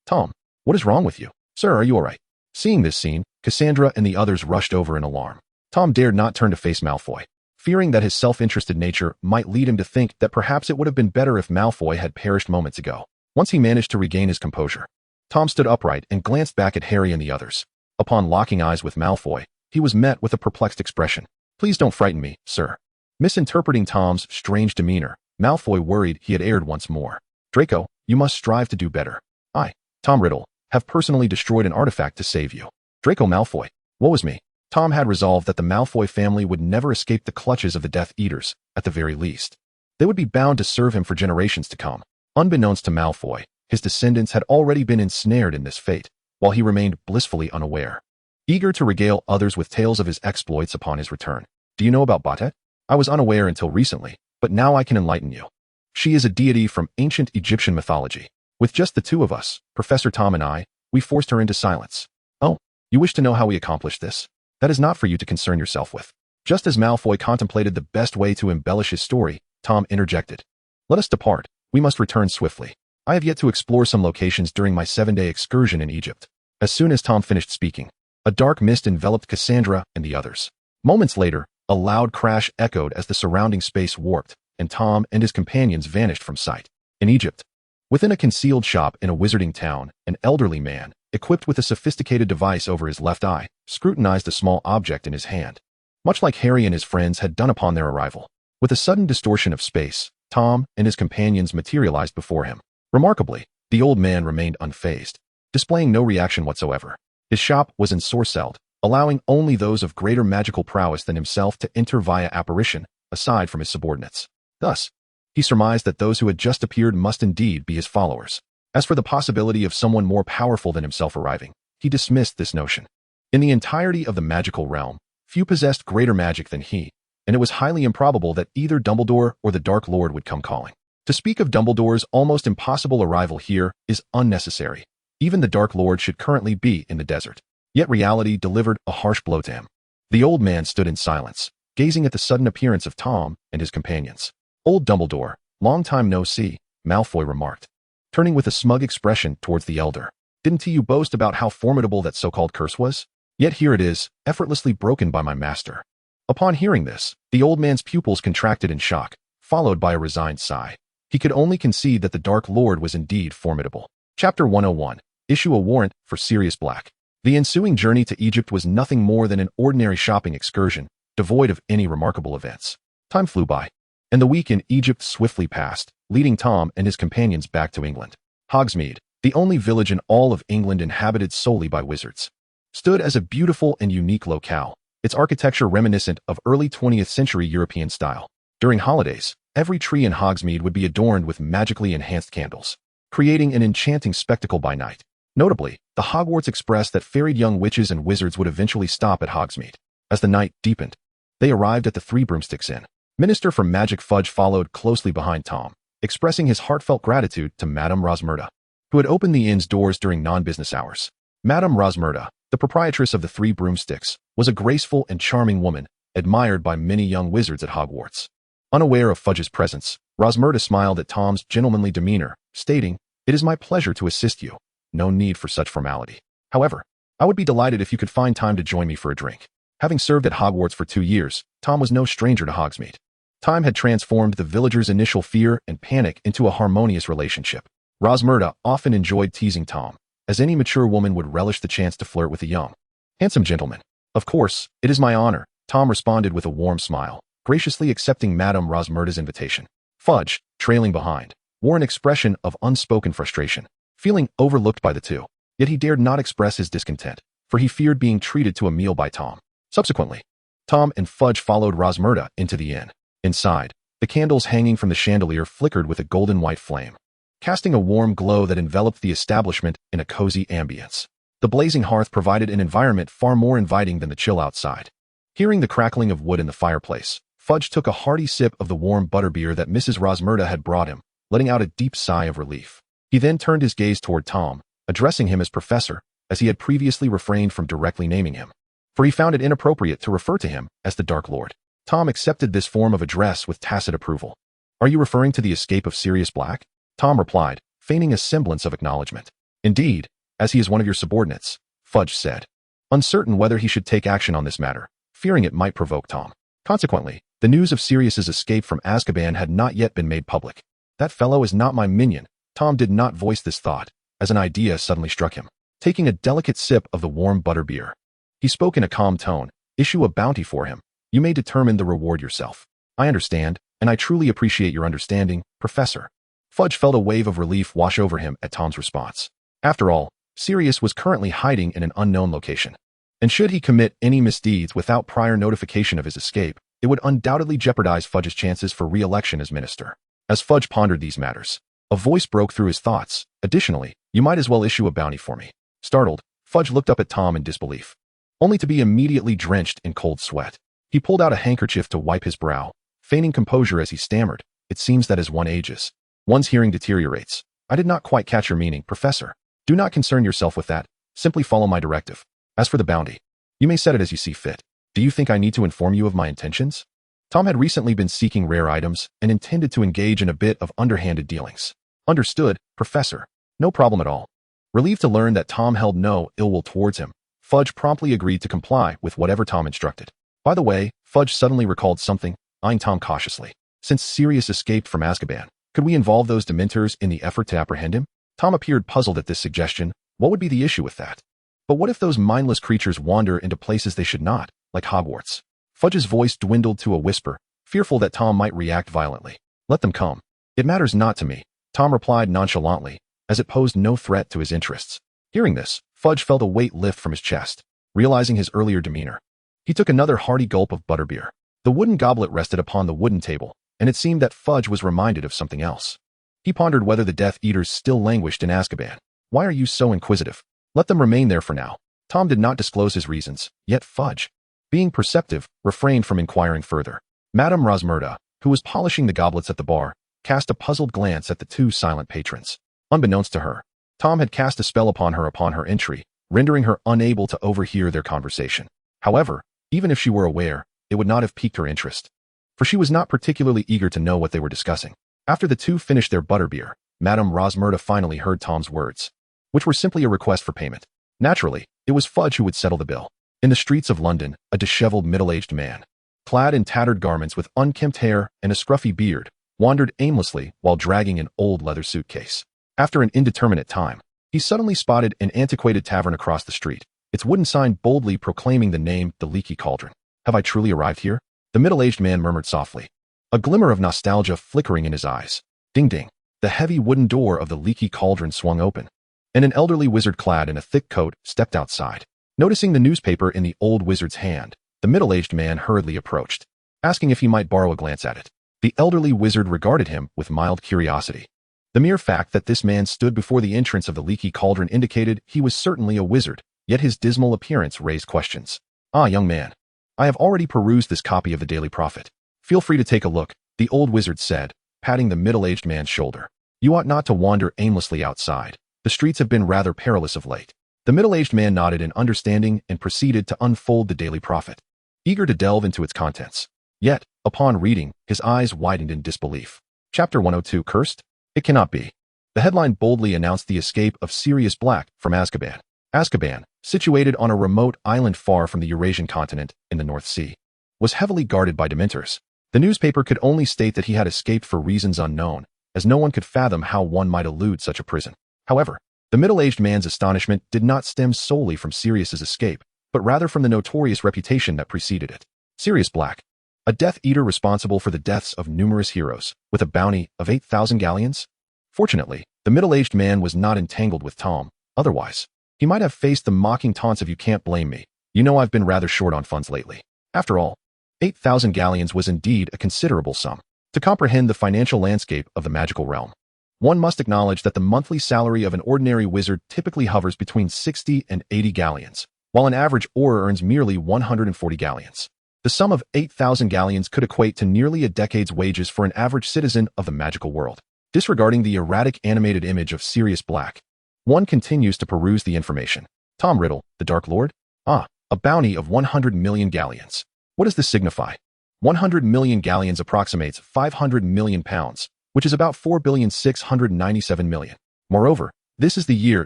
"Tom, what is wrong with you?" "Sir, are you all right?" Seeing this scene, Cassandra and the others rushed over in alarm. Tom dared not turn to face Malfoy, fearing that his self-interested nature might lead him to think that perhaps it would have been better if Malfoy had perished moments ago. Once he managed to regain his composure, Tom stood upright and glanced back at Harry and the others. Upon locking eyes with Malfoy, he was met with a perplexed expression. Please don't frighten me, sir. Misinterpreting Tom's strange demeanor, Malfoy worried he had erred once more. Draco, you must strive to do better. I, Tom Riddle, have personally destroyed an artifact to save you. Draco Malfoy. Woe is me. Tom had resolved that the Malfoy family would never escape the clutches of the Death Eaters, at the very least. They would be bound to serve him for generations to come. Unbeknownst to Malfoy, his descendants had already been ensnared in this fate, while he remained blissfully unaware. Eager to regale others with tales of his exploits upon his return. Do you know about Batet? I was unaware until recently, but now I can enlighten you. She is a deity from ancient Egyptian mythology. With just the two of us, Professor Tom and I, we forced her into silence. Oh, you wish to know how we accomplished this? That is not for you to concern yourself with. Just as Malfoy contemplated the best way to embellish his story, Tom interjected. Let us depart. We must return swiftly. I have yet to explore some locations during my 7-day excursion in Egypt. As soon as Tom finished speaking, a dark mist enveloped Cassandra and the others. Moments later, a loud crash echoed as the surrounding space warped, and Tom and his companions vanished from sight. In Egypt, within a concealed shop in a wizarding town, an elderly man, equipped with a sophisticated device over his left eye, scrutinized a small object in his hand, much like Harry and his friends had done upon their arrival. With a sudden distortion of space, Tom and his companions materialized before him. Remarkably, the old man remained unfazed, displaying no reaction whatsoever. His shop was ensorcelled, allowing only those of greater magical prowess than himself to enter via apparition, aside from his subordinates. Thus, he surmised that those who had just appeared must indeed be his followers. As for the possibility of someone more powerful than himself arriving, he dismissed this notion. In the entirety of the magical realm, few possessed greater magic than he, and it was highly improbable that either Dumbledore or the Dark Lord would come calling. To speak of Dumbledore's almost impossible arrival here is unnecessary. Even the Dark Lord should currently be in the desert. Yet reality delivered a harsh blow to him. The old man stood in silence, gazing at the sudden appearance of Tom and his companions. Old Dumbledore, long time no see, Malfoy remarked, turning with a smug expression towards the elder. Didn't you boast about how formidable that so-called curse was? Yet here it is, effortlessly broken by my master. Upon hearing this, the old man's pupils contracted in shock, followed by a resigned sigh. He could only concede that the Dark Lord was indeed formidable. Chapter 101. Issue a warrant for Sirius Black. The ensuing journey to Egypt was nothing more than an ordinary shopping excursion, devoid of any remarkable events. Time flew by, and the week in Egypt swiftly passed, leading Tom and his companions back to England. Hogsmeade, the only village in all of England inhabited solely by wizards, stood as a beautiful and unique locale, its architecture reminiscent of early 20th century European style. During holidays, every tree in Hogsmeade would be adorned with magically enhanced candles, creating an enchanting spectacle by night. Notably, the Hogwarts expressed that ferried young witches and wizards would eventually stop at Hogsmeade. As the night deepened, they arrived at the Three Broomsticks Inn. Minister for Magic Fudge followed closely behind Tom, expressing his heartfelt gratitude to Madame Rosmerta, who had opened the inn's doors during non-business hours. Madame Rosmerta, the proprietress of the Three Broomsticks, was a graceful and charming woman, admired by many young wizards at Hogwarts. Unaware of Fudge's presence, Rosmerta smiled at Tom's gentlemanly demeanor, stating, "It is my pleasure to assist you. No need for such formality. However, I would be delighted if you could find time to join me for a drink." Having served at Hogwarts for 2 years, Tom was no stranger to Hogsmeade. Time had transformed the villagers' initial fear and panic into a harmonious relationship. Rosmerta often enjoyed teasing Tom, as any mature woman would relish the chance to flirt with a young, handsome gentleman. "Of course, it is my honor," Tom responded with a warm smile, graciously accepting Madame Rosmerta's invitation. Fudge, trailing behind, wore an expression of unspoken frustration, feeling overlooked by the two. Yet he dared not express his discontent, for he feared being treated to a meal by Tom. Subsequently, Tom and Fudge followed Rosmerta into the inn. Inside, the candles hanging from the chandelier flickered with a golden-white flame, casting a warm glow that enveloped the establishment in a cozy ambience. The blazing hearth provided an environment far more inviting than the chill outside. Hearing the crackling of wood in the fireplace, Fudge took a hearty sip of the warm butterbeer that Mrs. Rosmerta had brought him, letting out a deep sigh of relief. He then turned his gaze toward Tom, addressing him as Professor, as he had previously refrained from directly naming him, for he found it inappropriate to refer to him as the Dark Lord. Tom accepted this form of address with tacit approval. "Are you referring to the escape of Sirius Black?" Tom replied, feigning a semblance of acknowledgement. "Indeed, as he is one of your subordinates," Fudge said, uncertain whether he should take action on this matter, fearing it might provoke Tom. Consequently, the news of Sirius's escape from Azkaban had not yet been made public. "That fellow is not my minion." Tom did not voice this thought, as an idea suddenly struck him. Taking a delicate sip of the warm butterbeer, he spoke in a calm tone, "Issue a bounty for him, You may determine the reward yourself. I understand, and I truly appreciate your understanding, Professor. Fudge felt a wave of relief wash over him at Tom's response. After all, Sirius was currently hiding in an unknown location. And should he commit any misdeeds without prior notification of his escape, it would undoubtedly jeopardize Fudge's chances for re-election as minister. As Fudge pondered these matters, a voice broke through his thoughts. Additionally, you might as well issue a bounty for me. Startled, Fudge looked up at Tom in disbelief, only to be immediately drenched in cold sweat. He pulled out a handkerchief to wipe his brow, feigning composure as he stammered, "It seems that as one ages, one's hearing deteriorates. I did not quite catch your meaning, Professor. Do not concern yourself with that. Simply follow my directive. As for the bounty, you may set it as you see fit. Do you think I need to inform you of my intentions?" Tom had recently been seeking rare items and intended to engage in a bit of underhanded dealings. "Understood, Professor. No problem at all." Relieved to learn that Tom held no ill will towards him, Fudge promptly agreed to comply with whatever Tom instructed. By the way, Fudge suddenly recalled something, eyeing Tom cautiously. "Since Sirius escaped from Azkaban, could we involve those Dementors in the effort to apprehend him?" Tom appeared puzzled at this suggestion. What would be the issue with that? But what if those mindless creatures wander into places they should not, like Hogwarts? Fudge's voice dwindled to a whisper, fearful that Tom might react violently. "Let them come. It matters not to me," Tom replied nonchalantly, as it posed no threat to his interests. Hearing this, Fudge felt a weight lift from his chest, realizing his earlier demeanor. He took another hearty gulp of butterbeer. The wooden goblet rested upon the wooden table, and it seemed that Fudge was reminded of something else. He pondered whether the Death Eaters still languished in Azkaban. "Why are you so inquisitive? Let them remain there for now." Tom did not disclose his reasons, yet Fudge, being perceptive, refrained from inquiring further. Madame Rosmerta, who was polishing the goblets at the bar, cast a puzzled glance at the two silent patrons. Unbeknownst to her, Tom had cast a spell upon her entry, rendering her unable to overhear their conversation. However, even if she were aware, it would not have piqued her interest, for she was not particularly eager to know what they were discussing. After the two finished their butterbeer, Madame Rosmerta finally heard Tom's words, which were simply a request for payment. Naturally, it was Fudge who would settle the bill. In the streets of London, a disheveled middle-aged man, clad in tattered garments with unkempt hair and a scruffy beard, wandered aimlessly while dragging an old leather suitcase. After an indeterminate time, he suddenly spotted an antiquated tavern across the street, its wooden sign boldly proclaiming the name The Leaky Cauldron. "Have I truly arrived here?" the middle-aged man murmured softly, a glimmer of nostalgia flickering in his eyes. Ding ding. The heavy wooden door of the Leaky Cauldron swung open, and an elderly wizard clad in a thick coat stepped outside. Noticing the newspaper in the old wizard's hand, the middle-aged man hurriedly approached, asking if he might borrow a glance at it. The elderly wizard regarded him with mild curiosity. The mere fact that this man stood before the entrance of the Leaky Cauldron indicated he was certainly a wizard, yet his dismal appearance raised questions. "Ah, young man, I have already perused this copy of the Daily Prophet. Feel free to take a look," the old wizard said, patting the middle-aged man's shoulder. "You ought not to wander aimlessly outside. The streets have been rather perilous of late." The middle-aged man nodded in understanding and proceeded to unfold the Daily Prophet, eager to delve into its contents. Yet, upon reading, his eyes widened in disbelief. Chapter 102 Cursed? It cannot be. The headline boldly announced the escape of Sirius Black from Azkaban. Azkaban, situated on a remote island far from the Eurasian continent in the North Sea, was heavily guarded by Dementors. The newspaper could only state that he had escaped for reasons unknown, as no one could fathom how one might elude such a prison. However, the middle-aged man's astonishment did not stem solely from Sirius's escape, but rather from the notorious reputation that preceded it. Sirius Black, a Death Eater responsible for the deaths of numerous heroes, with a bounty of 8,000 galleons? Fortunately, the middle-aged man was not entangled with Tom. Otherwise, he might have faced the mocking taunts of "You can't blame me. You know I've been rather short on funds lately." After all, 8,000 galleons was indeed a considerable sum. To comprehend the financial landscape of the magical realm, one must acknowledge that the monthly salary of an ordinary wizard typically hovers between 60 and 80 galleons, while an average Auror earns merely 140 galleons. The sum of 8,000 galleons could equate to nearly a decade's wages for an average citizen of the magical world. Disregarding the erratic animated image of Sirius Black, one continues to peruse the information. Tom Riddle, the Dark Lord? Ah, a bounty of 100 million galleons. What does this signify? 100 million galleons approximates 500 million pounds, which is about 4,697,000,000. Moreover, this is the year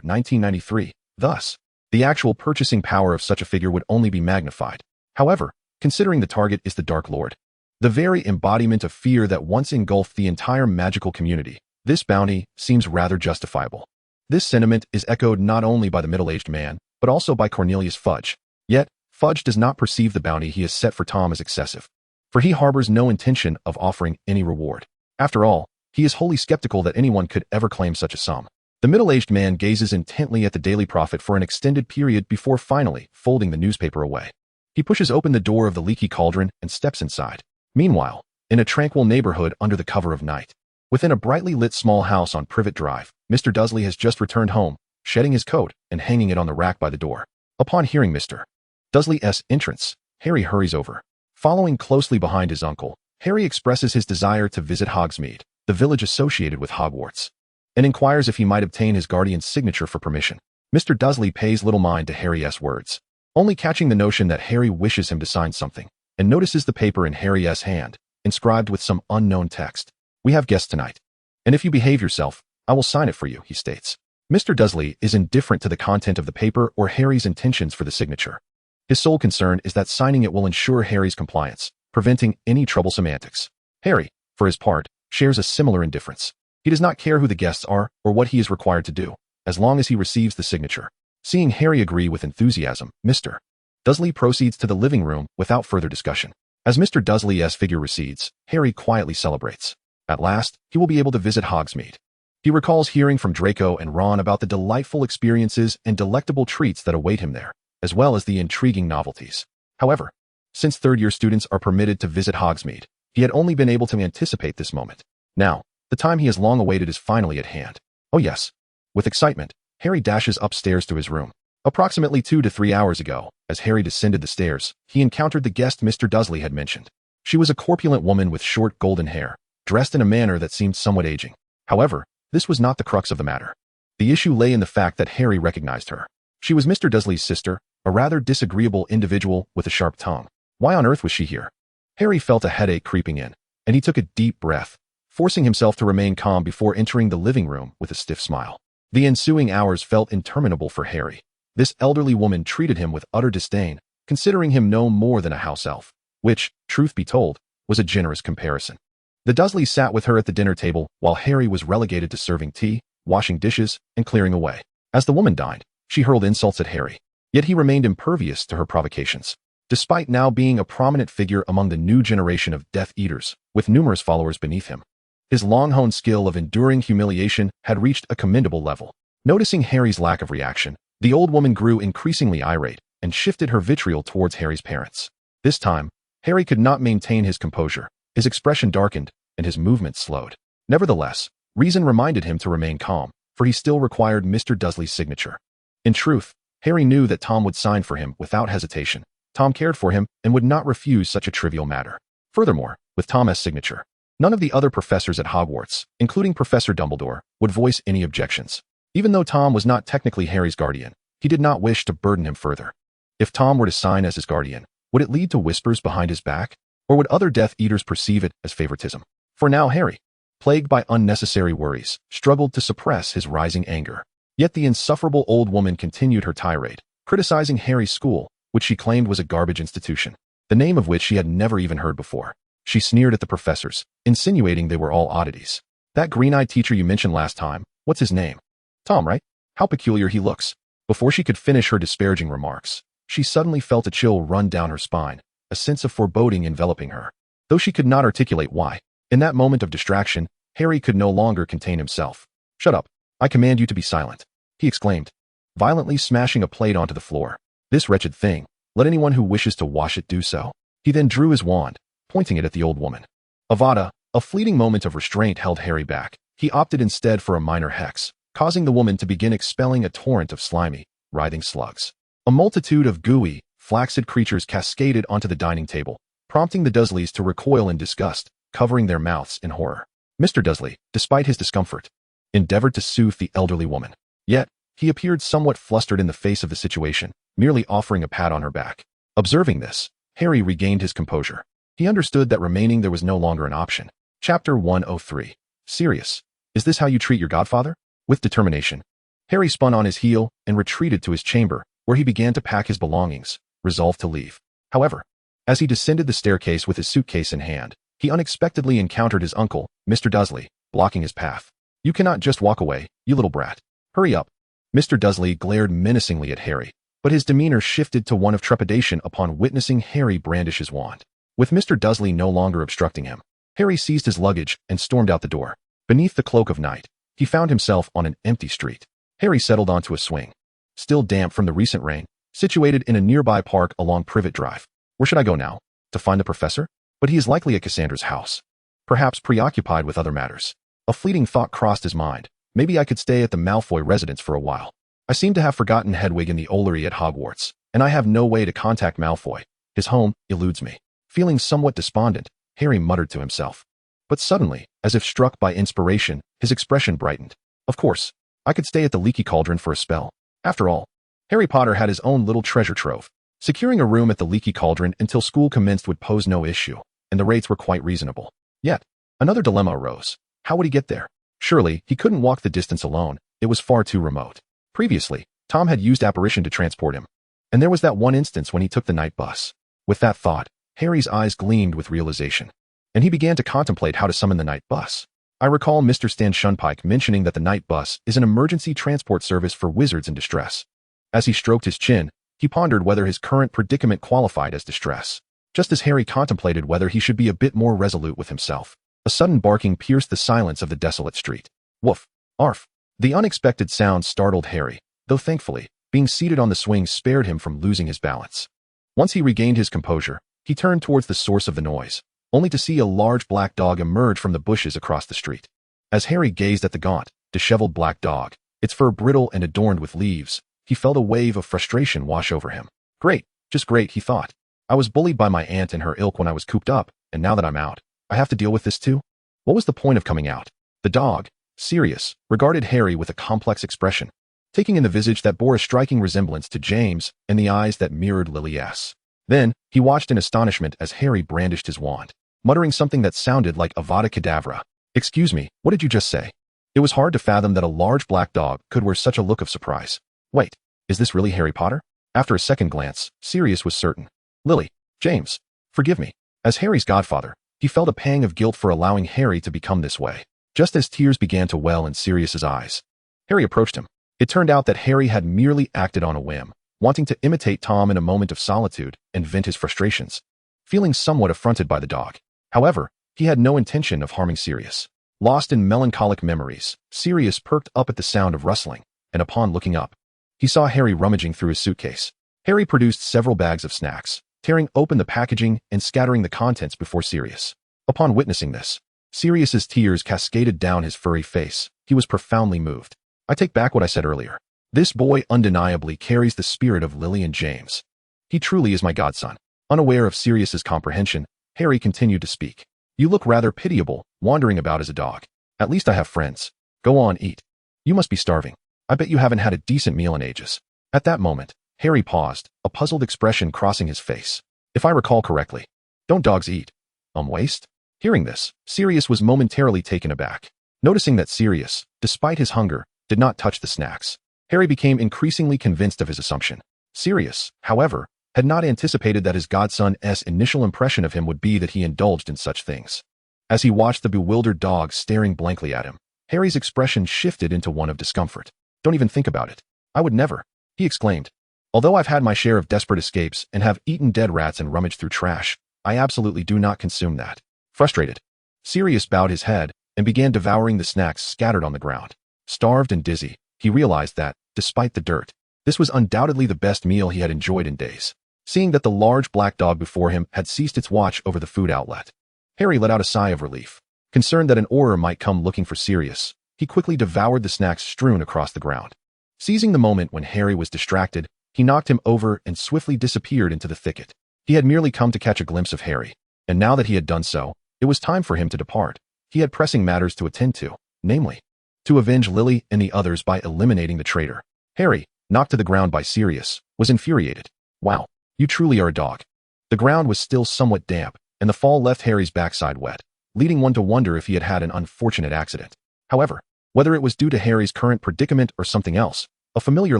1993. Thus, the actual purchasing power of such a figure would only be magnified. However, considering the target is the Dark Lord, the very embodiment of fear that once engulfed the entire magical community, this bounty seems rather justifiable. This sentiment is echoed not only by the middle-aged man, but also by Cornelius Fudge. Yet, Fudge does not perceive the bounty he has set for Tom as excessive, for he harbors no intention of offering any reward. After all, he is wholly skeptical that anyone could ever claim such a sum. The middle-aged man gazes intently at the Daily Prophet for an extended period before finally folding the newspaper away. He pushes open the door of the leaky cauldron and steps inside. Meanwhile, in a tranquil neighborhood under the cover of night, within a brightly lit small house on Privet Drive, Mr. Dudley has just returned home, shedding his coat and hanging it on the rack by the door. Upon hearing Mr. Dudley's entrance, Harry hurries over. Following closely behind his uncle, Harry expresses his desire to visit Hogsmeade, the village associated with Hogwarts, and inquires if he might obtain his guardian's signature for permission. Mr. Dudley pays little mind to Harry's words, only catching the notion that Harry wishes him to sign something, and notices the paper in Harry's hand, inscribed with some unknown text. "We have guests tonight, and if you behave yourself, I will sign it for you," he states. Mr. Dudley is indifferent to the content of the paper or Harry's intentions for the signature. His sole concern is that signing it will ensure Harry's compliance, preventing any troublesome antics. Harry, for his part, shares a similar indifference. He does not care who the guests are or what he is required to do, as long as he receives the signature. Seeing Harry agree with enthusiasm, Mr. Dudley proceeds to the living room without further discussion. As Mr. Dudley's figure recedes, Harry quietly celebrates. At last, he will be able to visit Hogsmeade. He recalls hearing from Draco and Ron about the delightful experiences and delectable treats that await him there, as well as the intriguing novelties. However, since third-year students are permitted to visit Hogsmeade, he had only been able to anticipate this moment. Now, the time he has long awaited is finally at hand. Oh yes. With excitement, Harry dashes upstairs to his room. Approximately 2 to 3 hours ago, as Harry descended the stairs, he encountered the guest Mr. Dudley had mentioned. She was a corpulent woman with short golden hair, dressed in a manner that seemed somewhat aging. However, this was not the crux of the matter. The issue lay in the fact that Harry recognized her. She was Mr. Dudley's sister, a rather disagreeable individual with a sharp tongue. Why on earth was she here? Harry felt a headache creeping in, and he took a deep breath, forcing himself to remain calm before entering the living room with a stiff smile. The ensuing hours felt interminable for Harry. This elderly woman treated him with utter disdain, considering him no more than a house elf, which, truth be told, was a generous comparison. The Dursleys sat with her at the dinner table while Harry was relegated to serving tea, washing dishes, and clearing away. As the woman dined, she hurled insults at Harry, yet he remained impervious to her provocations. Despite now being a prominent figure among the new generation of Death Eaters, with numerous followers beneath him, his long-honed skill of enduring humiliation had reached a commendable level. Noticing Harry's lack of reaction, the old woman grew increasingly irate and shifted her vitriol towards Harry's parents. This time, Harry could not maintain his composure. His expression darkened, and his movements slowed. Nevertheless, reason reminded him to remain calm, for he still required Mr. Dudley's signature. In truth, Harry knew that Tom would sign for him without hesitation. Tom cared for him and would not refuse such a trivial matter. Furthermore, with Tom's signature, none of the other professors at Hogwarts, including Professor Dumbledore, would voice any objections. Even though Tom was not technically Harry's guardian, he did not wish to burden him further. If Tom were to sign as his guardian, would it lead to whispers behind his back? Or would other Death Eaters perceive it as favoritism? For now Harry, plagued by unnecessary worries, struggled to suppress his rising anger. Yet the insufferable old woman continued her tirade, criticizing Harry's school, which she claimed was a garbage institution, the name of which she had never even heard before. She sneered at the professors, insinuating they were all oddities. "That green-eyed teacher you mentioned last time, what's his name? Tom, right? How peculiar he looks." Before she could finish her disparaging remarks, she suddenly felt a chill run down her spine, a sense of foreboding enveloping her. Though she could not articulate why, in that moment of distraction, Harry could no longer contain himself. "Shut up. I command you to be silent," he exclaimed, violently smashing a plate onto the floor. "This wretched thing, let anyone who wishes to wash it do so." He then drew his wand, pointing it at the old woman. Avada, a fleeting moment of restraint held Harry back. He opted instead for a minor hex, causing the woman to begin expelling a torrent of slimy, writhing slugs. A multitude of gooey, flaccid creatures cascaded onto the dining table, prompting the Dursleys to recoil in disgust, covering their mouths in horror. Mr. Dursley, despite his discomfort, endeavored to soothe the elderly woman. Yet, he appeared somewhat flustered in the face of the situation, merely offering a pat on her back. Observing this, Harry regained his composure. He understood that remaining there was no longer an option. Chapter 103. Sirius, is this how you treat your godfather? With determination, Harry spun on his heel and retreated to his chamber, where he began to pack his belongings, resolved to leave. However, as he descended the staircase with his suitcase in hand, he unexpectedly encountered his uncle, Mr. Dursley, blocking his path. "You cannot just walk away, you little brat. Hurry up." Mr. Dursley glared menacingly at Harry, but his demeanor shifted to one of trepidation upon witnessing Harry brandish his wand. With Mr. Dursley no longer obstructing him, Harry seized his luggage and stormed out the door. Beneath the cloak of night, he found himself on an empty street. Harry settled onto a swing, still damp from the recent rain, situated in a nearby park along Privet Drive. Where should I go now? To find the professor? But he is likely at Cassandra's house, perhaps preoccupied with other matters. A fleeting thought crossed his mind. Maybe I could stay at the Malfoy residence for a while. I seem to have forgotten Hedwig in the Ollery at Hogwarts, and I have no way to contact Malfoy. His home eludes me. Feeling somewhat despondent, Harry muttered to himself. But suddenly, as if struck by inspiration, his expression brightened. Of course, I could stay at the Leaky Cauldron for a spell. After all, Harry Potter had his own little treasure trove. Securing a room at the Leaky Cauldron until school commenced would pose no issue, and the rates were quite reasonable. Yet, another dilemma arose. How would he get there? Surely, he couldn't walk the distance alone. It was far too remote. Previously, Tom had used apparition to transport him, and there was that one instance when he took the night bus. With that thought, Harry's eyes gleamed with realization, and he began to contemplate how to summon the night bus. I recall Mr. Stan Shunpike mentioning that the night bus is an emergency transport service for wizards in distress. As he stroked his chin, he pondered whether his current predicament qualified as distress. Just as Harry contemplated whether he should be a bit more resolute with himself, a sudden barking pierced the silence of the desolate street. Woof! Arf! The unexpected sound startled Harry, though thankfully, being seated on the swing spared him from losing his balance. Once he regained his composure, he turned towards the source of the noise, only to see a large black dog emerge from the bushes across the street. As Harry gazed at the gaunt, disheveled black dog, its fur brittle and adorned with leaves, he felt a wave of frustration wash over him. Great, just great, he thought. I was bullied by my aunt and her ilk when I was cooped up, and now that I'm out, I have to deal with this too? What was the point of coming out? The dog, Sirius, regarded Harry with a complex expression, taking in the visage that bore a striking resemblance to James and the eyes that mirrored Lily's. Then, he watched in astonishment as Harry brandished his wand, muttering something that sounded like Avada Kedavra. Excuse me, what did you just say? It was hard to fathom that a large black dog could wear such a look of surprise. Wait, is this really Harry Potter? After a second glance, Sirius was certain. Lily, James, forgive me. As Harry's godfather, he felt a pang of guilt for allowing Harry to become this way. Just as tears began to well in Sirius's eyes, Harry approached him. It turned out that Harry had merely acted on a whim, wanting to imitate Tom in a moment of solitude and vent his frustrations, feeling somewhat affronted by the dog. However, he had no intention of harming Sirius. Lost in melancholic memories, Sirius perked up at the sound of rustling, and upon looking up, he saw Harry rummaging through his suitcase. Harry produced several bags of snacks, tearing open the packaging and scattering the contents before Sirius. Upon witnessing this, Sirius's tears cascaded down his furry face. He was profoundly moved. I take back what I said earlier. This boy undeniably carries the spirit of Lily and James. He truly is my godson. Unaware of Sirius's comprehension, Harry continued to speak. You look rather pitiable, wandering about as a dog. At least I have friends. Go on, eat. You must be starving. I bet you haven't had a decent meal in ages. At that moment, Harry paused, a puzzled expression crossing his face. If I recall correctly, don't dogs eat? Waste? Hearing this, Sirius was momentarily taken aback. Noticing that Sirius, despite his hunger, did not touch the snacks, Harry became increasingly convinced of his assumption. Sirius, however, had not anticipated that his godson's initial impression of him would be that he indulged in such things. As he watched the bewildered dog staring blankly at him, Harry's expression shifted into one of discomfort. Don't even think about it. I would never, he exclaimed. Although I've had my share of desperate escapes and have eaten dead rats and rummaged through trash, I absolutely do not consume that. Frustrated, Sirius bowed his head and began devouring the snacks scattered on the ground. Starved and dizzy, he realized that, despite the dirt, this was undoubtedly the best meal he had enjoyed in days. Seeing that the large black dog before him had ceased its watch over the food outlet, Harry let out a sigh of relief. Concerned that an Auror might come looking for Sirius, he quickly devoured the snacks strewn across the ground. Seizing the moment when Harry was distracted, he knocked him over and swiftly disappeared into the thicket. He had merely come to catch a glimpse of Harry, and now that he had done so, it was time for him to depart. He had pressing matters to attend to, namely, to avenge Lily and the others by eliminating the traitor. Harry, knocked to the ground by Sirius, was infuriated. Wow, you truly are a dog. The ground was still somewhat damp, and the fall left Harry's backside wet, leading one to wonder if he had had an unfortunate accident. However, whether it was due to Harry's current predicament or something else, a familiar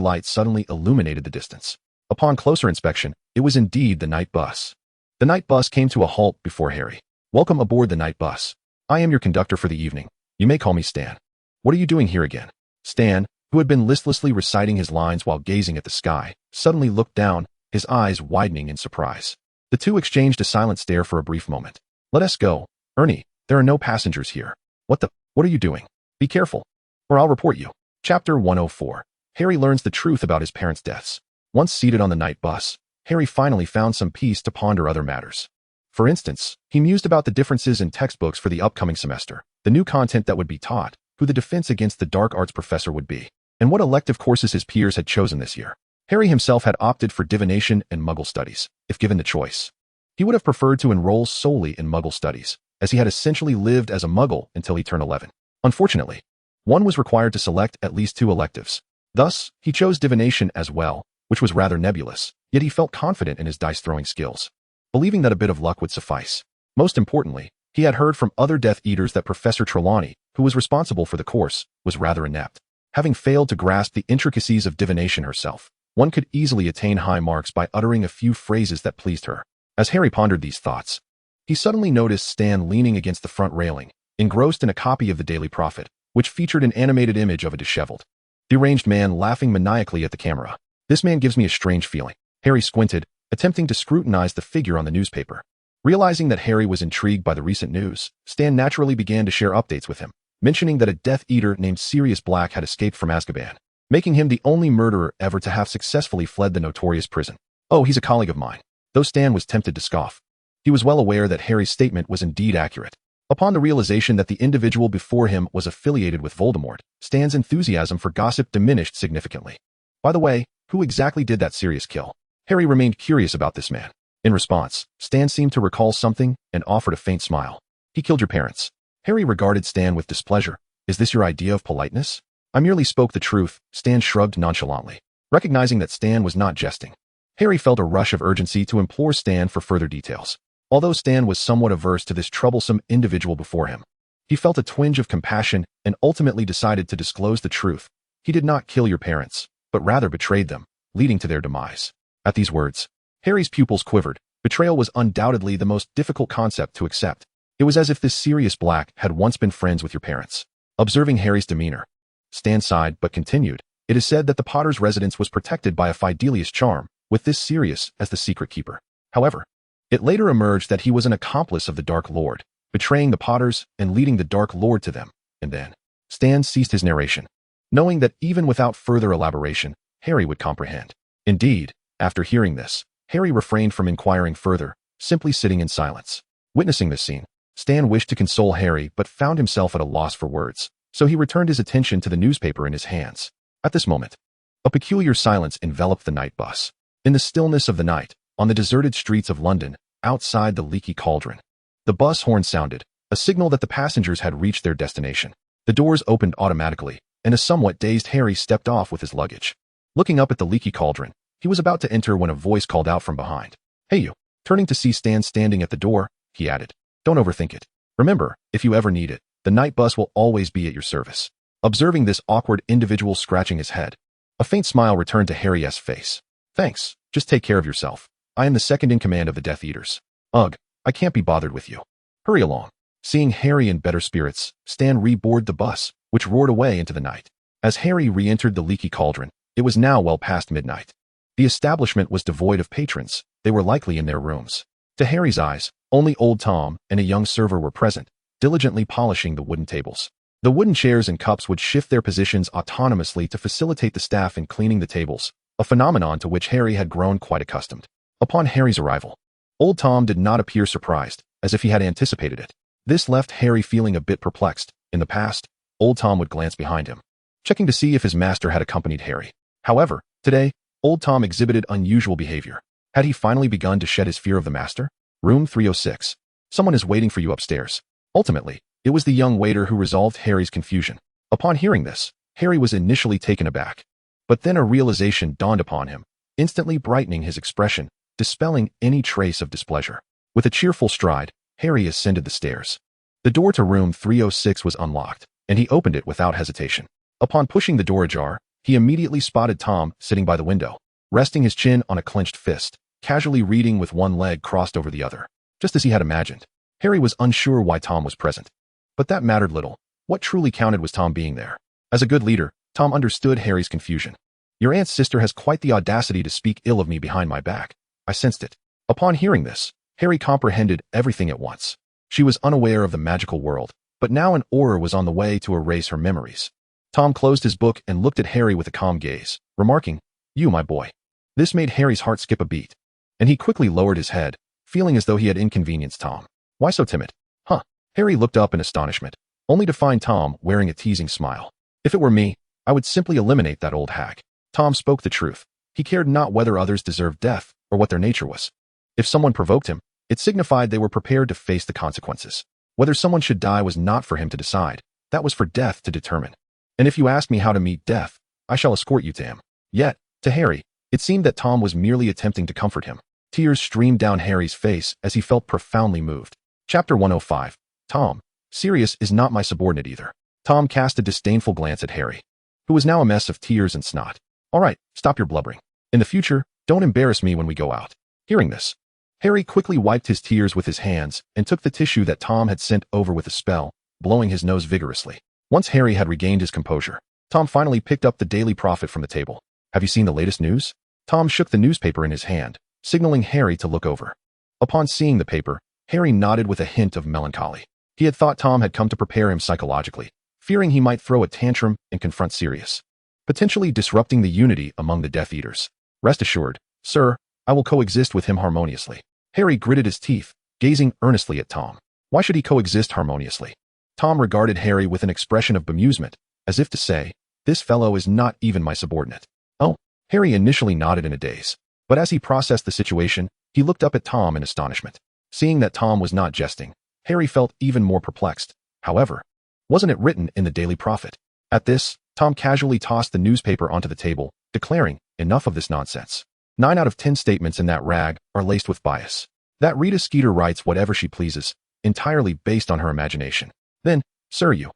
light suddenly illuminated the distance. Upon closer inspection, it was indeed the night bus. The night bus came to a halt before Harry. Welcome aboard the night bus. I am your conductor for the evening. You may call me Stan. What are you doing here again? Stan, who had been listlessly reciting his lines while gazing at the sky, suddenly looked down, his eyes widening in surprise. The two exchanged a silent stare for a brief moment. "Let us go, Ernie. There are no passengers here." What are you doing? Be careful, or I'll report you." Chapter 104. Harry learns the truth about his parents' deaths. Once seated on the night bus, Harry finally found some peace to ponder other matters. For instance, he mused about the differences in textbooks for the upcoming semester, the new content that would be taught, who the defense against the dark arts professor would be, and what elective courses his peers had chosen this year. Harry himself had opted for divination and Muggle studies, if given the choice. He would have preferred to enroll solely in Muggle studies, as he had essentially lived as a Muggle until he turned 11. Unfortunately, one was required to select at least 2 electives. Thus, he chose divination as well, which was rather nebulous, yet he felt confident in his dice-throwing skills, believing that a bit of luck would suffice. Most importantly, he had heard from other Death Eaters that Professor Trelawney, who was responsible for the course, was rather inept. Having failed to grasp the intricacies of divination herself, one could easily attain high marks by uttering a few phrases that pleased her. As Harry pondered these thoughts, he suddenly noticed Stan leaning against the front railing, engrossed in a copy of the Daily Prophet, which featured an animated image of a disheveled, deranged man laughing maniacally at the camera. "This man gives me a strange feeling." Harry squinted, attempting to scrutinize the figure on the newspaper. Realizing that Harry was intrigued by the recent news, Stan naturally began to share updates with him, mentioning that a Death Eater named Sirius Black had escaped from Azkaban, making him the only murderer ever to have successfully fled the notorious prison. "Oh, he's a colleague of mine." Though Stan was tempted to scoff, he was well aware that Harry's statement was indeed accurate. Upon the realization that the individual before him was affiliated with Voldemort, Stan's enthusiasm for gossip diminished significantly. By the way, who exactly did that Sirius kill? Harry remained curious about this man. In response, Stan seemed to recall something and offered a faint smile. "He killed your parents." Harry regarded Stan with displeasure. "Is this your idea of politeness?" "I merely spoke the truth," Stan shrugged nonchalantly, recognizing that Stan was not jesting. Harry felt a rush of urgency to implore Stan for further details. Although Stan was somewhat averse to this troublesome individual before him, he felt a twinge of compassion and ultimately decided to disclose the truth. "He did not kill your parents, but rather betrayed them, leading to their demise." At these words, Harry's pupils quivered. Betrayal was undoubtedly the most difficult concept to accept. It was as if this Sirius Black had once been friends with your parents. Observing Harry's demeanor, Stan sighed but continued. "It is said that the Potter's residence was protected by a Fidelius charm, with this Sirius as the secret keeper. However, it later emerged that he was an accomplice of the Dark Lord, betraying the Potters and leading the Dark Lord to them." And then, Stan ceased his narration, knowing that even without further elaboration, Harry would comprehend. Indeed, after hearing this, Harry refrained from inquiring further, simply sitting in silence. Witnessing this scene, Stan wished to console Harry but found himself at a loss for words, so he returned his attention to the newspaper in his hands. At this moment, a peculiar silence enveloped the night bus. In the stillness of the night, on the deserted streets of London, outside the Leaky Cauldron, the bus horn sounded, a signal that the passengers had reached their destination. The doors opened automatically, and a somewhat dazed Harry stepped off with his luggage. Looking up at the Leaky Cauldron, he was about to enter when a voice called out from behind. "Hey you." Turning to see Stan standing at the door, he added, "Don't overthink it. Remember, if you ever need it, the night bus will always be at your service." Observing this awkward individual scratching his head, a faint smile returned to Harry's face. "Thanks, just take care of yourself. I am the second in command of the Death Eaters. Ugh, I can't be bothered with you. Hurry along." Seeing Harry in better spirits, Stan reboarded the bus, which roared away into the night. As Harry re-entered the Leaky Cauldron, it was now well past midnight. The establishment was devoid of patrons. They were likely in their rooms. To Harry's eyes, only old Tom and a young server were present, diligently polishing the wooden tables. The wooden chairs and cups would shift their positions autonomously to facilitate the staff in cleaning the tables, a phenomenon to which Harry had grown quite accustomed. Upon Harry's arrival, old Tom did not appear surprised, as if he had anticipated it. This left Harry feeling a bit perplexed. In the past, old Tom would glance behind him, checking to see if his master had accompanied Harry. However, today, old Tom exhibited unusual behavior. Had he finally begun to shed his fear of the master? Room 306. "Someone is waiting for you upstairs." Ultimately, it was the young waiter who resolved Harry's confusion. Upon hearing this, Harry was initially taken aback. But then a realization dawned upon him, instantly brightening his expression, dispelling any trace of displeasure. With a cheerful stride, Harry ascended the stairs. The door to room 306 was unlocked, and he opened it without hesitation. Upon pushing the door ajar, he immediately spotted Tom sitting by the window, resting his chin on a clenched fist, casually reading with one leg crossed over the other. Just as he had imagined, Harry was unsure why Tom was present. But that mattered little. What truly counted was Tom being there. As a good leader, Tom understood Harry's confusion. Your aunt's sister has quite the audacity to speak ill of me behind my back. I sensed it. Upon hearing this, Harry comprehended everything at once. She was unaware of the magical world, but now an aura was on the way to erase her memories. Tom closed his book and looked at Harry with a calm gaze, remarking, "You, my boy." This made Harry's heart skip a beat, and he quickly lowered his head, feeling as though he had inconvenienced Tom. Why so timid? Huh? Harry looked up in astonishment, only to find Tom wearing a teasing smile. If it were me, I would simply eliminate that old hag. Tom spoke the truth. He cared not whether others deserved death or what their nature was. If someone provoked him, it signified they were prepared to face the consequences. Whether someone should die was not for him to decide. That was for death to determine. And if you ask me how to meet death, I shall escort you to him. Yet, to Harry, it seemed that Tom was merely attempting to comfort him. Tears streamed down Harry's face as he felt profoundly moved. Chapter 105. Tom, Sirius is not my subordinate either. Tom cast a disdainful glance at Harry, who was now a mess of tears and snot. All right, stop your blubbering. In the future, don't embarrass me when we go out. Hearing this, Harry quickly wiped his tears with his hands and took the tissue that Tom had sent over with a spell, blowing his nose vigorously. Once Harry had regained his composure, Tom finally picked up the Daily Prophet from the table. Have you seen the latest news? Tom shook the newspaper in his hand, signaling Harry to look over. Upon seeing the paper, Harry nodded with a hint of melancholy. He had thought Tom had come to prepare him psychologically, fearing he might throw a tantrum and confront Sirius, potentially disrupting the unity among the Death Eaters. Rest assured, sir, I will coexist with him harmoniously. Harry gritted his teeth, gazing earnestly at Tom. Why should he coexist harmoniously? Tom regarded Harry with an expression of bemusement, as if to say, this fellow is not even my subordinate. Oh, Harry initially nodded in a daze, but as he processed the situation, he looked up at Tom in astonishment. Seeing that Tom was not jesting, Harry felt even more perplexed. However, wasn't it written in the Daily Prophet? At this, Tom casually tossed the newspaper onto the table, declaring, enough of this nonsense. 9 out of 10 statements in that rag are laced with bias. That Rita Skeeter writes whatever she pleases, entirely based on her imagination. Then, sir, you.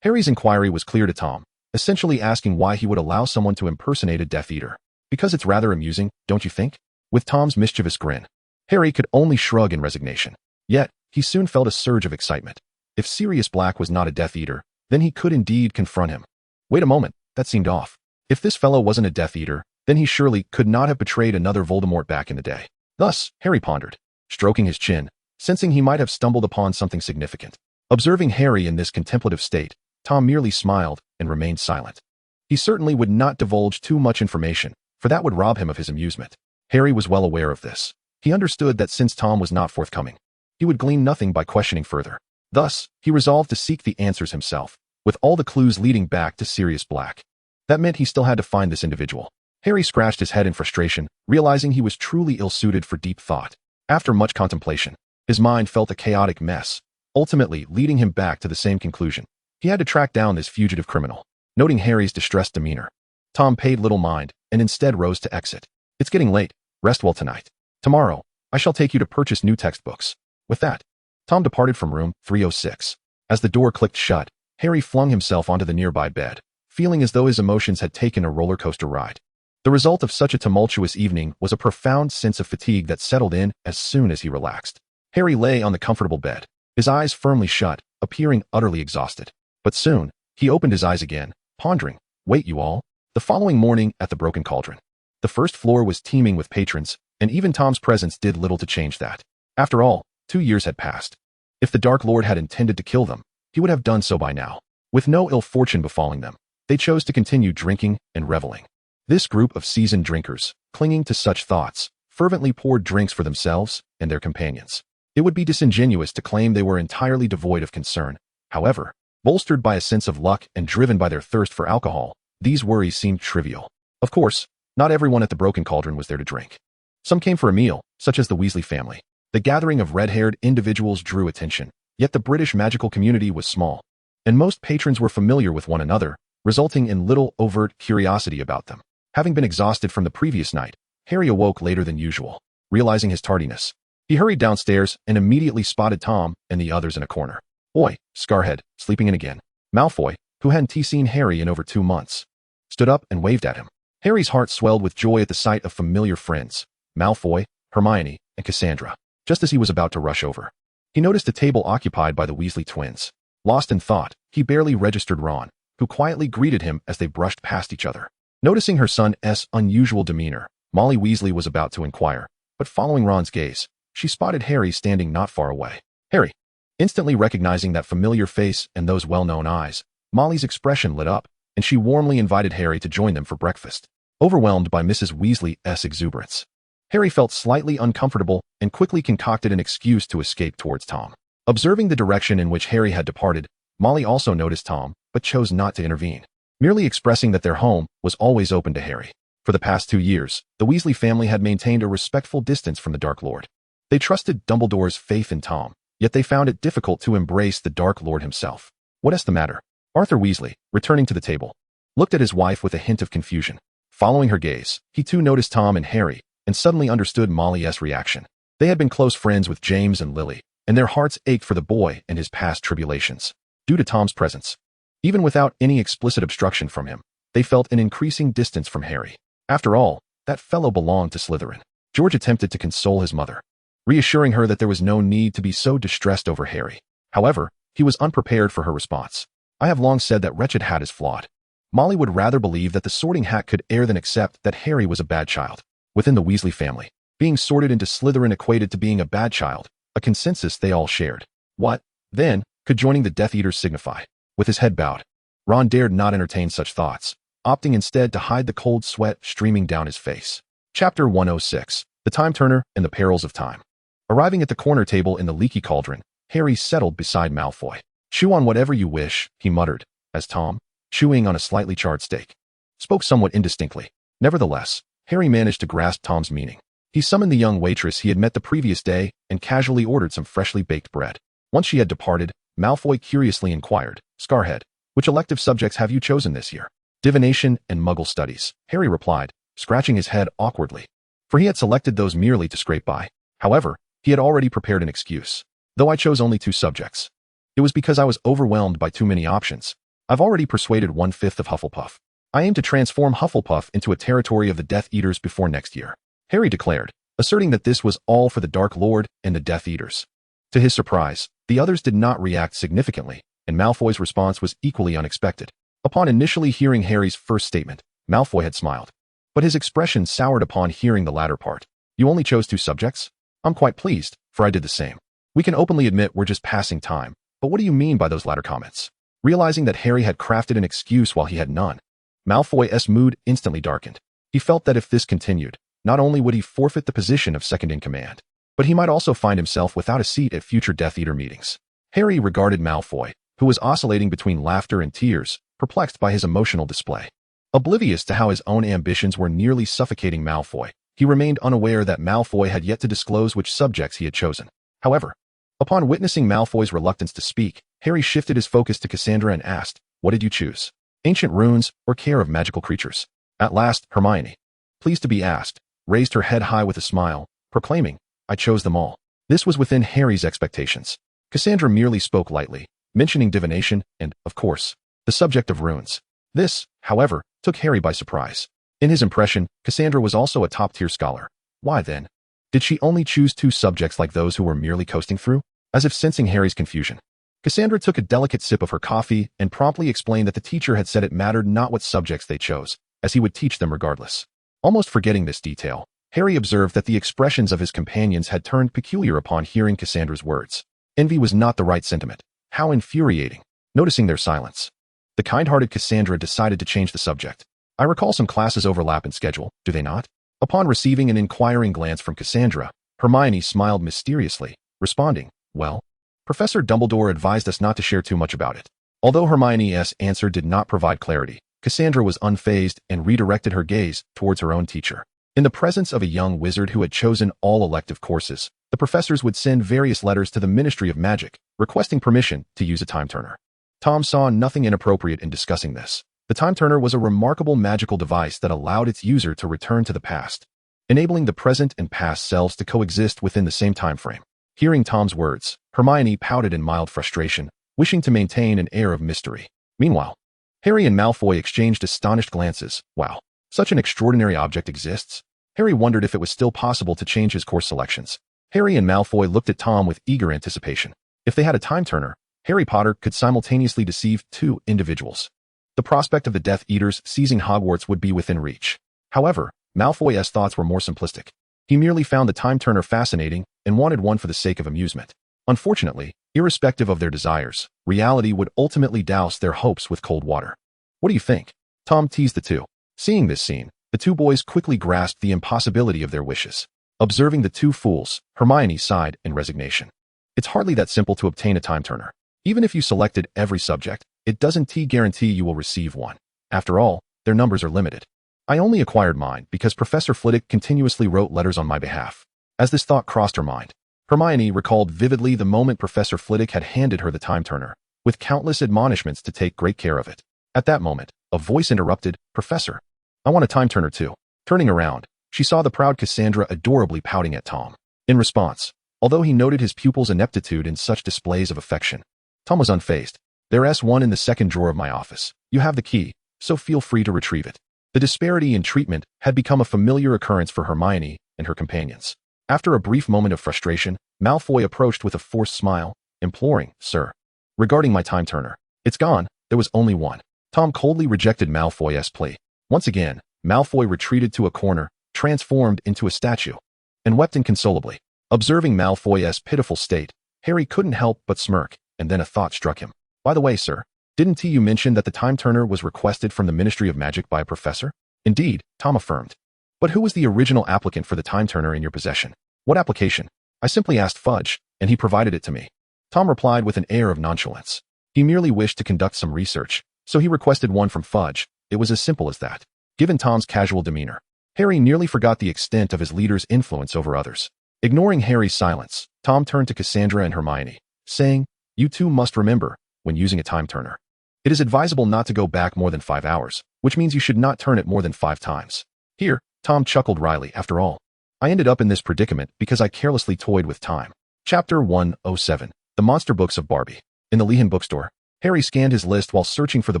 Harry's inquiry was clear to Tom, essentially asking why he would allow someone to impersonate a Death Eater. Because it's rather amusing, don't you think? With Tom's mischievous grin, Harry could only shrug in resignation. Yet, he soon felt a surge of excitement. If Sirius Black was not a Death Eater, then he could indeed confront him. Wait a moment, that seemed off. If this fellow wasn't a Death Eater, then he surely could not have betrayed another Voldemort back in the day. Thus, Harry pondered, stroking his chin, sensing he might have stumbled upon something significant. Observing Harry in this contemplative state, Tom merely smiled and remained silent. He certainly would not divulge too much information, for that would rob him of his amusement. Harry was well aware of this. He understood that since Tom was not forthcoming, he would glean nothing by questioning further. Thus, he resolved to seek the answers himself, with all the clues leading back to Sirius Black. That meant he still had to find this individual. Harry scratched his head in frustration, realizing he was truly ill-suited for deep thought. After much contemplation, his mind felt a chaotic mess, ultimately leading him back to the same conclusion. He had to track down this fugitive criminal. Noting Harry's distressed demeanor, Tom paid little mind and instead rose to exit. It's getting late. Rest well tonight. Tomorrow, I shall take you to purchase new textbooks. With that, Tom departed from room 306. As the door clicked shut, Harry flung himself onto the nearby bed, feeling as though his emotions had taken a roller coaster ride. The result of such a tumultuous evening was a profound sense of fatigue that settled in as soon as he relaxed. Harry lay on the comfortable bed, his eyes firmly shut, appearing utterly exhausted. But soon, he opened his eyes again, pondering, wait you all, the following morning at the Broken Cauldron. The first floor was teeming with patrons, and even Tom's presence did little to change that. After all, 2 years had passed. If the Dark Lord had intended to kill them, he would have done so by now. With no ill fortune befalling them, they chose to continue drinking and reveling. This group of seasoned drinkers, clinging to such thoughts, fervently poured drinks for themselves and their companions. It would be disingenuous to claim they were entirely devoid of concern. However, bolstered by a sense of luck and driven by their thirst for alcohol, these worries seemed trivial. Of course, not everyone at the Broken Cauldron was there to drink. Some came for a meal, such as the Weasley family. The gathering of red-haired individuals drew attention, yet the British magical community was small, and most patrons were familiar with one another, resulting in little overt curiosity about them. Having been exhausted from the previous night, Harry awoke later than usual. Realizing his tardiness, he hurried downstairs and immediately spotted Tom and the others in a corner. Oi, Scarhead, sleeping in again. Malfoy, who hadn't seen Harry in over 2 months, stood up and waved at him. Harry's heart swelled with joy at the sight of familiar friends, Malfoy, Hermione, and Cassandra. Just as he was about to rush over, he noticed a table occupied by the Weasley twins. Lost in thought, he barely registered Ron, who quietly greeted him as they brushed past each other. Noticing her son's unusual demeanor, Molly Weasley was about to inquire, but following Ron's gaze, she spotted Harry standing not far away. Harry. Instantly recognizing that familiar face and those well-known eyes, Molly's expression lit up, and she warmly invited Harry to join them for breakfast. Overwhelmed by Mrs. Weasley's exuberance, Harry felt slightly uncomfortable and quickly concocted an excuse to escape towards Tom. Observing the direction in which Harry had departed, Molly also noticed Tom, but chose not to intervene, merely expressing that their home was always open to Harry. For the past 2 years, the Weasley family had maintained a respectful distance from the Dark Lord. They trusted Dumbledore's faith in Tom, yet they found it difficult to embrace the Dark Lord himself. What's the matter? Arthur Weasley, returning to the table, looked at his wife with a hint of confusion. Following her gaze, he too noticed Tom and Harry, and suddenly understood Molly's reaction. They had been close friends with James and Lily, and their hearts ached for the boy and his past tribulations. Due to Tom's presence, even without any explicit obstruction from him, they felt an increasing distance from Harry. After all, that fellow belonged to Slytherin. George attempted to console his mother, reassuring her that there was no need to be so distressed over Harry. However, he was unprepared for her response. I have long said that wretched hat is flawed. Molly would rather believe that the sorting hat could err than accept that Harry was a bad child. Within the Weasley family, being sorted into Slytherin equated to being a bad child, a consensus they all shared. What, then, could joining the Death Eaters signify? With his head bowed, Ron dared not entertain such thoughts, opting instead to hide the cold sweat streaming down his face. Chapter 106, The Time Turner and the Perils of Time. Arriving at the corner table in the leaky cauldron, Harry settled beside Malfoy. Chew on whatever you wish, he muttered, as Tom, chewing on a slightly charred steak, spoke somewhat indistinctly. Nevertheless, Harry managed to grasp Tom's meaning. He summoned the young waitress he had met the previous day and casually ordered some freshly baked bread. Once she had departed, Malfoy curiously inquired, Scarhead, which elective subjects have you chosen this year? Divination and Muggle Studies, Harry replied, scratching his head awkwardly, for he had selected those merely to scrape by. However, he had already prepared an excuse. Though I chose only 2 subjects, it was because I was overwhelmed by too many options. I've already persuaded 1/5 of Hufflepuff. I aim to transform Hufflepuff into a territory of the Death Eaters before next year, Harry declared, asserting that this was all for the Dark Lord and the Death Eaters. To his surprise, the others did not react significantly, and Malfoy's response was equally unexpected. Upon initially hearing Harry's first statement, Malfoy had smiled, but his expression soured upon hearing the latter part. You only chose 2 subjects? I'm quite pleased, for I did the same. We can openly admit we're just passing time, but what do you mean by those latter comments? Realizing that Harry had crafted an excuse while he had none, Malfoy's mood instantly darkened. He felt that if this continued, not only would he forfeit the position of second in command, but he might also find himself without a seat at future Death Eater meetings. Harry regarded Malfoy, who was oscillating between laughter and tears, perplexed by his emotional display. Oblivious to how his own ambitions were nearly suffocating Malfoy, he remained unaware that Malfoy had yet to disclose which subjects he had chosen. However, upon witnessing Malfoy's reluctance to speak, Harry shifted his focus to Cassandra and asked, what did you choose? Ancient runes or care of magical creatures? At last, Hermione, pleased to be asked, raised her head high with a smile, proclaiming, I chose them all. This was within Harry's expectations. Cassandra merely spoke lightly, mentioning divination and, of course, the subject of runes. This, however, took Harry by surprise. In his impression, Cassandra was also a top-tier scholar. Why then? Did she only choose 2 subjects like those who were merely coasting through? As if sensing Harry's confusion, Cassandra took a delicate sip of her coffee and promptly explained that the teacher had said it mattered not what subjects they chose, as he would teach them regardless. Almost forgetting this detail, Harry observed that the expressions of his companions had turned peculiar upon hearing Cassandra's words. Envy was not the right sentiment. How infuriating. Noticing their silence, the kind-hearted Cassandra decided to change the subject. I recall some classes overlap in schedule, do they not? Upon receiving an inquiring glance from Cassandra, Hermione smiled mysteriously, responding, well, Professor Dumbledore advised us not to share too much about it. Although Hermione's answer did not provide clarity, Cassandra was unfazed and redirected her gaze towards her own teacher. In the presence of a young wizard who had chosen all elective courses, the professors would send various letters to the Ministry of Magic, requesting permission to use a time turner. Tom saw nothing inappropriate in discussing this. The time turner was a remarkable magical device that allowed its user to return to the past, enabling the present and past selves to coexist within the same time frame. Hearing Tom's words, Hermione pouted in mild frustration, wishing to maintain an air of mystery. Meanwhile, Harry and Malfoy exchanged astonished glances. Wow, such an extraordinary object exists? Harry wondered if it was still possible to change his course selections. Harry and Malfoy looked at Tom with eager anticipation. If they had a time turner, Harry Potter could simultaneously deceive 2 individuals. The prospect of the Death Eaters seizing Hogwarts would be within reach. However, Malfoy's thoughts were more simplistic. He merely found the Time Turner fascinating and wanted one for the sake of amusement. Unfortunately, irrespective of their desires, reality would ultimately douse their hopes with cold water. What do you think? Tom teased the two. Seeing this scene, the two boys quickly grasped the impossibility of their wishes. Observing the two fools, Hermione sighed in resignation. It's hardly that simple to obtain a Time Turner. Even if you selected every subject, it doesn't guarantee you will receive one. After all, their numbers are limited. I only acquired mine because Professor Flitwick continuously wrote letters on my behalf. As this thought crossed her mind, Hermione recalled vividly the moment Professor Flitwick had handed her the Time Turner, with countless admonishments to take great care of it. At that moment, a voice interrupted, "Professor, I want a Time Turner too." Turning around, she saw the proud Cassandra adorably pouting at Tom. In response, although he noted his pupil's ineptitude in such displays of affection, Tom was unfazed. "There's one in the second drawer of my office. You have the key, so feel free to retrieve it." The disparity in treatment had become a familiar occurrence for Hermione and her companions. After a brief moment of frustration, Malfoy approached with a forced smile, imploring, "Sir, regarding my Time Turner, it's gone. There was only one." Tom coldly rejected Malfoy's plea. Once again, Malfoy retreated to a corner, transformed into a statue, and wept inconsolably. Observing Malfoy's pitiful state, Harry couldn't help but smirk, and then a thought struck him. "By the way, sir, didn't you mention that the Time Turner was requested from the Ministry of Magic by a professor?" "Indeed," Tom affirmed. "But who was the original applicant for the Time Turner in your possession?" "What application?" "I simply asked Fudge, and he provided it to me." Tom replied with an air of nonchalance. He merely wished to conduct some research, so he requested one from Fudge. It was as simple as that. Given Tom's casual demeanor, Harry nearly forgot the extent of his leader's influence over others. Ignoring Harry's silence, Tom turned to Cassandra and Hermione, saying, "You two must remember, when using a Time Turner, it is advisable not to go back more than 5 hours, which means you should not turn it more than 5 times. Here, Tom chuckled wryly. "After all, I ended up in this predicament because I carelessly toyed with time." Chapter 107, The Monster Books of Barbie. In the Lehan bookstore, Harry scanned his list while searching for the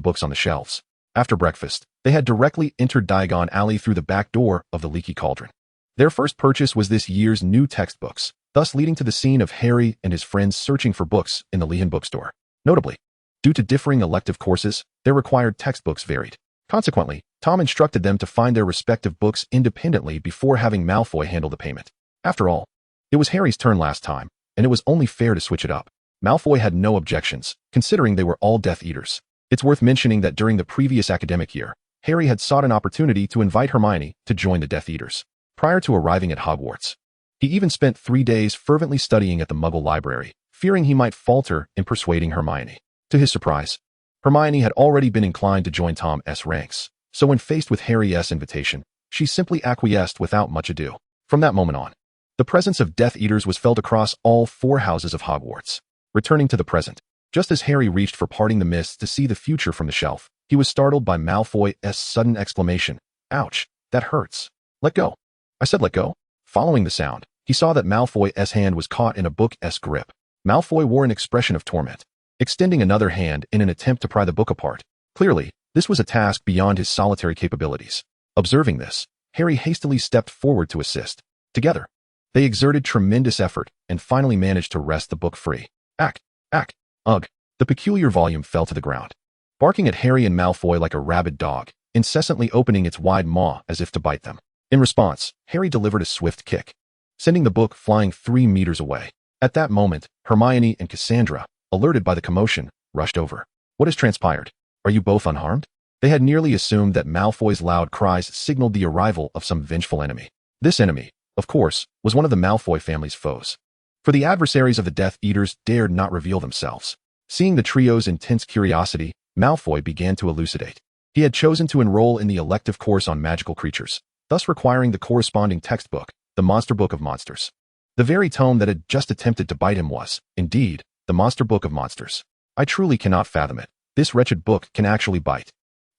books on the shelves. After breakfast, they had directly entered Diagon Alley through the back door of the Leaky Cauldron. Their first purchase was this year's new textbooks, thus leading to the scene of Harry and his friends searching for books in the Lehan bookstore. Notably, due to differing elective courses, their required textbooks varied. Consequently, Tom instructed them to find their respective books independently before having Malfoy handle the payment. After all, it was Harry's turn last time, and it was only fair to switch it up. Malfoy had no objections, considering they were all Death Eaters. It's worth mentioning that during the previous academic year, Harry had sought an opportunity to invite Hermione to join the Death Eaters. Prior to arriving at Hogwarts, he even spent 3 days fervently studying at the Muggle library, fearing he might falter in persuading Hermione. To his surprise, Hermione had already been inclined to join Tom's ranks, so when faced with Harry's invitation, she simply acquiesced without much ado. From that moment on, the presence of Death Eaters was felt across all 4 houses of Hogwarts. Returning to the present, just as Harry reached for parting the mists to see the future from the shelf, he was startled by Malfoy's sudden exclamation, "Ouch, that hurts. Let go." "I said let go." Following the sound, he saw that Malfoy's hand was caught in a book's grip. Malfoy wore an expression of torment, extending another hand in an attempt to pry the book apart. Clearly, this was a task beyond his solitary capabilities. Observing this, Harry hastily stepped forward to assist. Together, they exerted tremendous effort and finally managed to wrest the book free. Ack, ack, ugh. The peculiar volume fell to the ground, barking at Harry and Malfoy like a rabid dog, incessantly opening its wide maw as if to bite them. In response, Harry delivered a swift kick, sending the book flying 3 meters away. At that moment, Hermione and Cassandra, alerted by the commotion, rushed over. "What has transpired? Are you both unharmed?" They had nearly assumed that Malfoy's loud cries signaled the arrival of some vengeful enemy. This enemy, of course, was one of the Malfoy family's foes. For the adversaries of the Death Eaters dared not reveal themselves. Seeing the trio's intense curiosity, Malfoy began to elucidate. He had chosen to enroll in the elective course on magical creatures, thus requiring the corresponding textbook, the Monster Book of Monsters. The very tome that had just attempted to bite him was, indeed, the Monster Book of Monsters. "I truly cannot fathom it. This wretched book can actually bite.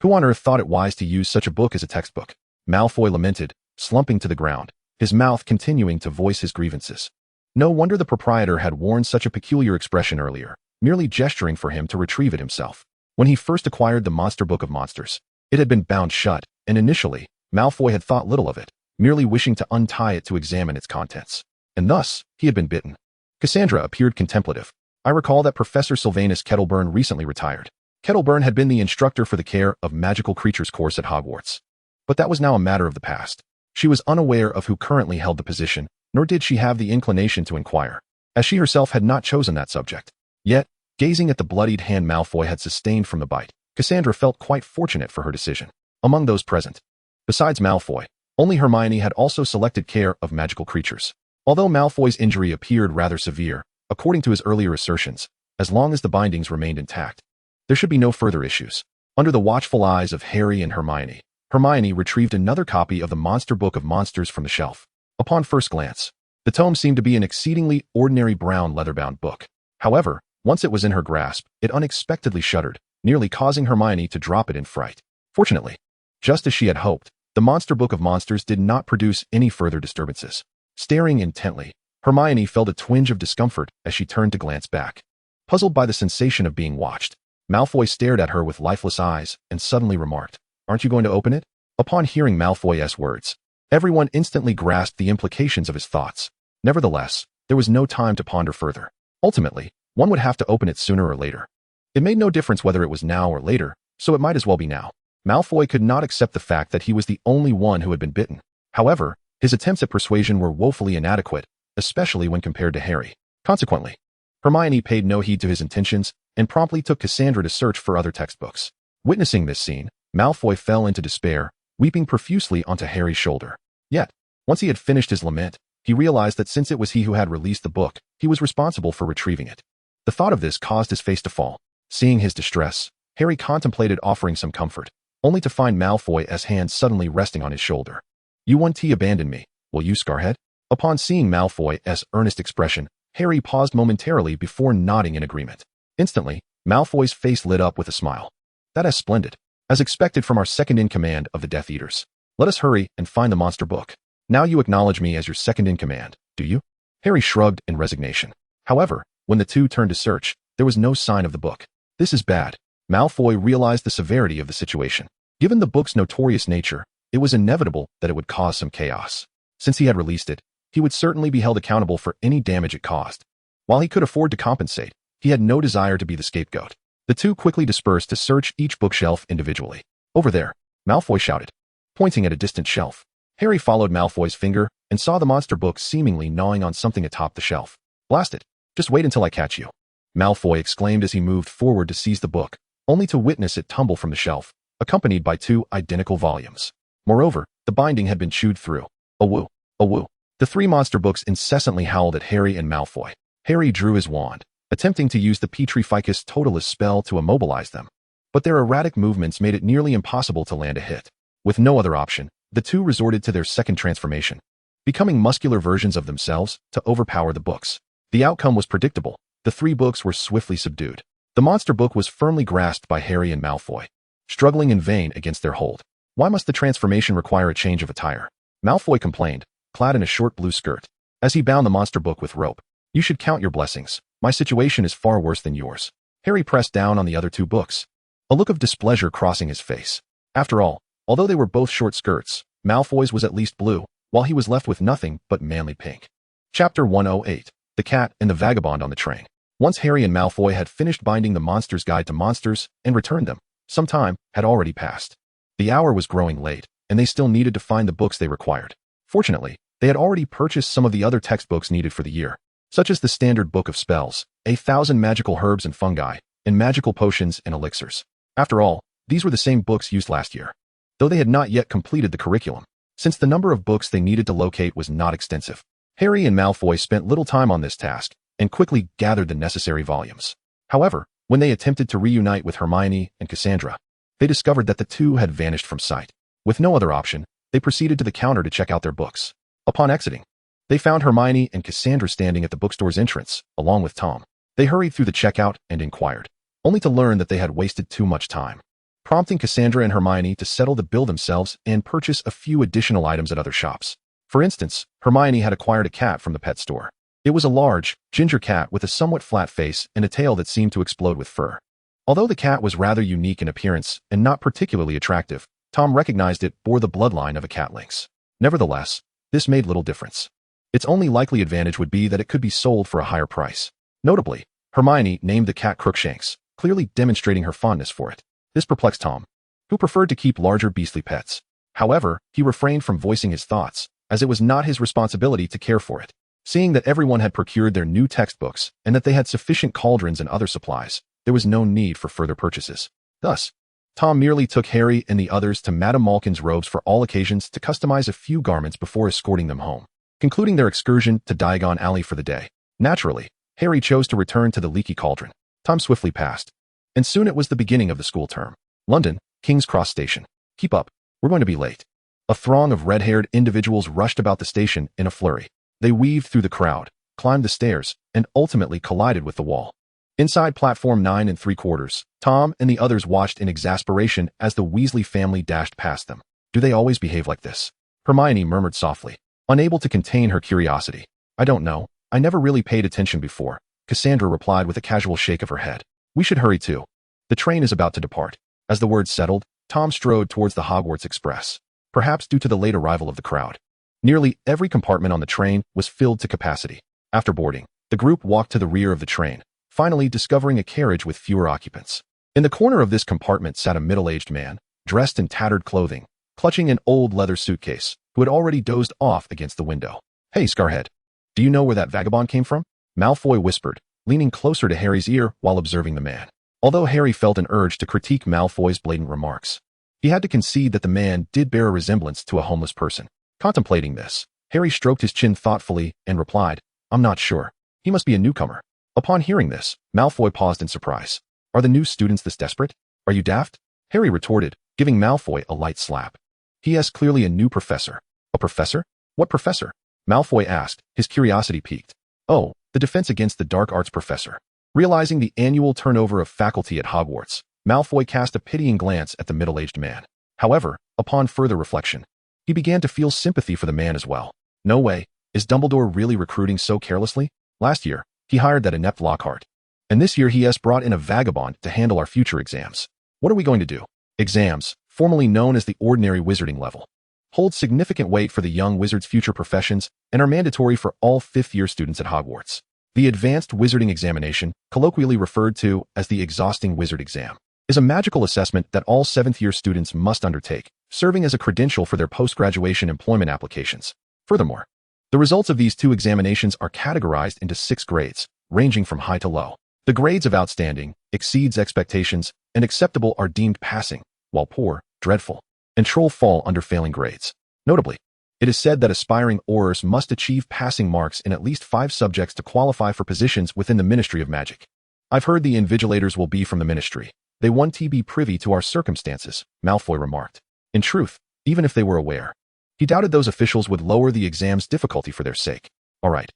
Who on earth thought it wise to use such a book as a textbook?" Malfoy lamented, slumping to the ground, his mouth continuing to voice his grievances. No wonder the proprietor had worn such a peculiar expression earlier, merely gesturing for him to retrieve it himself. When he first acquired the Monster Book of Monsters, it had been bound shut, and initially, Malfoy had thought little of it, merely wishing to untie it to examine its contents. And thus, he had been bitten. Cassandra appeared contemplative. "I recall that Professor Sylvanus Kettleburn recently retired." Kettleburn had been the instructor for the Care of Magical Creatures course at Hogwarts. But that was now a matter of the past. She was unaware of who currently held the position, nor did she have the inclination to inquire, as she herself had not chosen that subject. Yet, gazing at the bloodied hand Malfoy had sustained from the bite, Cassandra felt quite fortunate for her decision. Among those present, besides Malfoy, only Hermione had also selected Care of Magical Creatures. Although Malfoy's injury appeared rather severe, according to his earlier assertions, as long as the bindings remained intact, there should be no further issues. Under the watchful eyes of Harry and Hermione, Hermione retrieved another copy of the Monster Book of Monsters from the shelf. Upon first glance, the tome seemed to be an exceedingly ordinary brown leather-bound book. However, once it was in her grasp, it unexpectedly shuddered, nearly causing Hermione to drop it in fright. Fortunately, just as she had hoped, the Monster Book of Monsters did not produce any further disturbances. Staring intently, Hermione felt a twinge of discomfort as she turned to glance back. Puzzled by the sensation of being watched, Malfoy stared at her with lifeless eyes and suddenly remarked, "Aren't you going to open it?" Upon hearing Malfoy's words, everyone instantly grasped the implications of his thoughts. Nevertheless, there was no time to ponder further. Ultimately, one would have to open it sooner or later. It made no difference whether it was now or later, so it might as well be now. Malfoy could not accept the fact that he was the only one who had been bitten. However, his attempts at persuasion were woefully inadequate, especially when compared to Harry. Consequently, Hermione paid no heed to his intentions and promptly took Cassandra to search for other textbooks. Witnessing this scene, Malfoy fell into despair, weeping profusely onto Harry's shoulder. Yet, once he had finished his lament, he realized that since it was he who had released the book, he was responsible for retrieving it. The thought of this caused his face to fall. Seeing his distress, Harry contemplated offering some comfort, only to find Malfoy's hand suddenly resting on his shoulder. "You won't abandon me, will you, Scarhead?" Upon seeing Malfoy's earnest expression, Harry paused momentarily before nodding in agreement. Instantly, Malfoy's face lit up with a smile. "That is splendid. As expected from our second-in-command of the Death Eaters. Let us hurry and find the monster book. Now you acknowledge me as your second-in-command, do you?" Harry shrugged in resignation. However, when the two turned to search, there was no sign of the book. This is bad. Malfoy realized the severity of the situation. Given the book's notorious nature, it was inevitable that it would cause some chaos. Since he had released it, he would certainly be held accountable for any damage it caused. While he could afford to compensate, he had no desire to be the scapegoat. The two quickly dispersed to search each bookshelf individually. "Over there," Malfoy shouted, pointing at a distant shelf. Harry followed Malfoy's finger and saw the monster book seemingly gnawing on something atop the shelf. "Blast it. Just wait until I catch you," Malfoy exclaimed as he moved forward to seize the book, only to witness it tumble from the shelf, accompanied by two identical volumes. Moreover, the binding had been chewed through. "Awoo! Awoo!" The three monster books incessantly howled at Harry and Malfoy. Harry drew his wand, attempting to use the Petrificus Totalis spell to immobilize them. But their erratic movements made it nearly impossible to land a hit. With no other option, the two resorted to their second transformation, becoming muscular versions of themselves to overpower the books. The outcome was predictable. The three books were swiftly subdued. The monster book was firmly grasped by Harry and Malfoy, struggling in vain against their hold. "Why must the transformation require a change of attire?" Malfoy complained, clad in a short blue skirt, as he bound the monster book with rope. "You should count your blessings. My situation is far worse than yours." Harry pressed down on the other two books, a look of displeasure crossing his face. After all, although they were both short skirts, Malfoy's was at least blue, while he was left with nothing but manly pink. Chapter 108. The Cat and the Vagabond on the Train. Once Harry and Malfoy had finished binding the Monster's Guide to Monsters and returned them, some time had already passed. The hour was growing late, and they still needed to find the books they required. Fortunately, they had already purchased some of the other textbooks needed for the year, such as the Standard Book of Spells, 1,000 Magical Herbs and Fungi, and Magical Potions and Elixirs. After all, these were the same books used last year, though they had not yet completed the curriculum, since the number of books they needed to locate was not extensive. Harry and Malfoy spent little time on this task, and quickly gathered the necessary volumes. However, when they attempted to reunite with Hermione and Cassandra, they discovered that the two had vanished from sight. With no other option, they proceeded to the counter to check out their books. Upon exiting, they found Hermione and Cassandra standing at the bookstore's entrance, along with Tom. They hurried through the checkout and inquired, only to learn that they had wasted too much time, prompting Cassandra and Hermione to settle the bill themselves and purchase a few additional items at other shops. For instance, Hermione had acquired a cat from the pet store. It was a large, ginger cat with a somewhat flat face and a tail that seemed to explode with fur. Although the cat was rather unique in appearance and not particularly attractive, Tom recognized it bore the bloodline of a cat lynx. Nevertheless, this made little difference. Its only likely advantage would be that it could be sold for a higher price. Notably, Hermione named the cat Crookshanks, clearly demonstrating her fondness for it. This perplexed Tom, who preferred to keep larger beastly pets. However, he refrained from voicing his thoughts, as it was not his responsibility to care for it. Seeing that everyone had procured their new textbooks and that they had sufficient cauldrons and other supplies, there was no need for further purchases. Thus, Tom merely took Harry and the others to Madame Malkin's robes for all occasions to customize a few garments before escorting them home, concluding their excursion to Diagon Alley for the day. Naturally, Harry chose to return to the leaky cauldron. Time swiftly passed, and soon it was the beginning of the school term. London, King's Cross Station. Keep up, we're going to be late. A throng of red-haired individuals rushed about the station in a flurry. They weaved through the crowd, climbed the stairs, and ultimately collided with the wall. Inside platform 9 3/4, Tom and the others watched in exasperation as the Weasley family dashed past them. Do they always behave like this? Hermione murmured softly, unable to contain her curiosity. I don't know. I never really paid attention before, Cassandra replied with a casual shake of her head. We should hurry too. The train is about to depart. As the words settled, Tom strode towards the Hogwarts Express, perhaps due to the late arrival of the crowd. Nearly every compartment on the train was filled to capacity. After boarding, the group walked to the rear of the train, finally discovering a carriage with fewer occupants. In the corner of this compartment sat a middle-aged man, dressed in tattered clothing, clutching an old leather suitcase, who had already dozed off against the window. Hey, Scarhead, do you know where that vagabond came from? Malfoy whispered, leaning closer to Harry's ear while observing the man. Although Harry felt an urge to critique Malfoy's blatant remarks, he had to concede that the man did bear a resemblance to a homeless person. Contemplating this, Harry stroked his chin thoughtfully and replied, I'm not sure. He must be a newcomer. Upon hearing this, Malfoy paused in surprise. Are the new students this desperate? Are you daft? Harry retorted, giving Malfoy a light slap. He is clearly a new professor. A professor? What professor? Malfoy asked, his curiosity piqued. Oh, the Defense Against the Dark Arts professor. Realizing the annual turnover of faculty at Hogwarts, Malfoy cast a pitying glance at the middle-aged man. However, upon further reflection, he began to feel sympathy for the man as well. No way, is Dumbledore really recruiting so carelessly? Last year, he hired that inept Lockhart. And this year he has brought in a vagabond to handle our future exams. What are we going to do? Exams, formerly known as the ordinary wizarding level, hold significant weight for the young wizard's future professions and are mandatory for all fifth-year students at Hogwarts. The Advanced Wizarding Examination, colloquially referred to as the Exhausting Wizard Exam, is a magical assessment that all seventh-year students must undertake, serving as a credential for their post-graduation employment applications. Furthermore, the results of these two examinations are categorized into 6 grades, ranging from high to low. The grades of outstanding, exceeds expectations, and acceptable are deemed passing, while poor, dreadful, and troll fall under failing grades. Notably, it is said that aspiring Aurors must achieve passing marks in at least 5 subjects to qualify for positions within the Ministry of Magic. I've heard the invigilators will be from the Ministry. They want to be privy to our circumstances, Malfoy remarked. In truth, even if they were aware, he doubted those officials would lower the exam's difficulty for their sake. All right,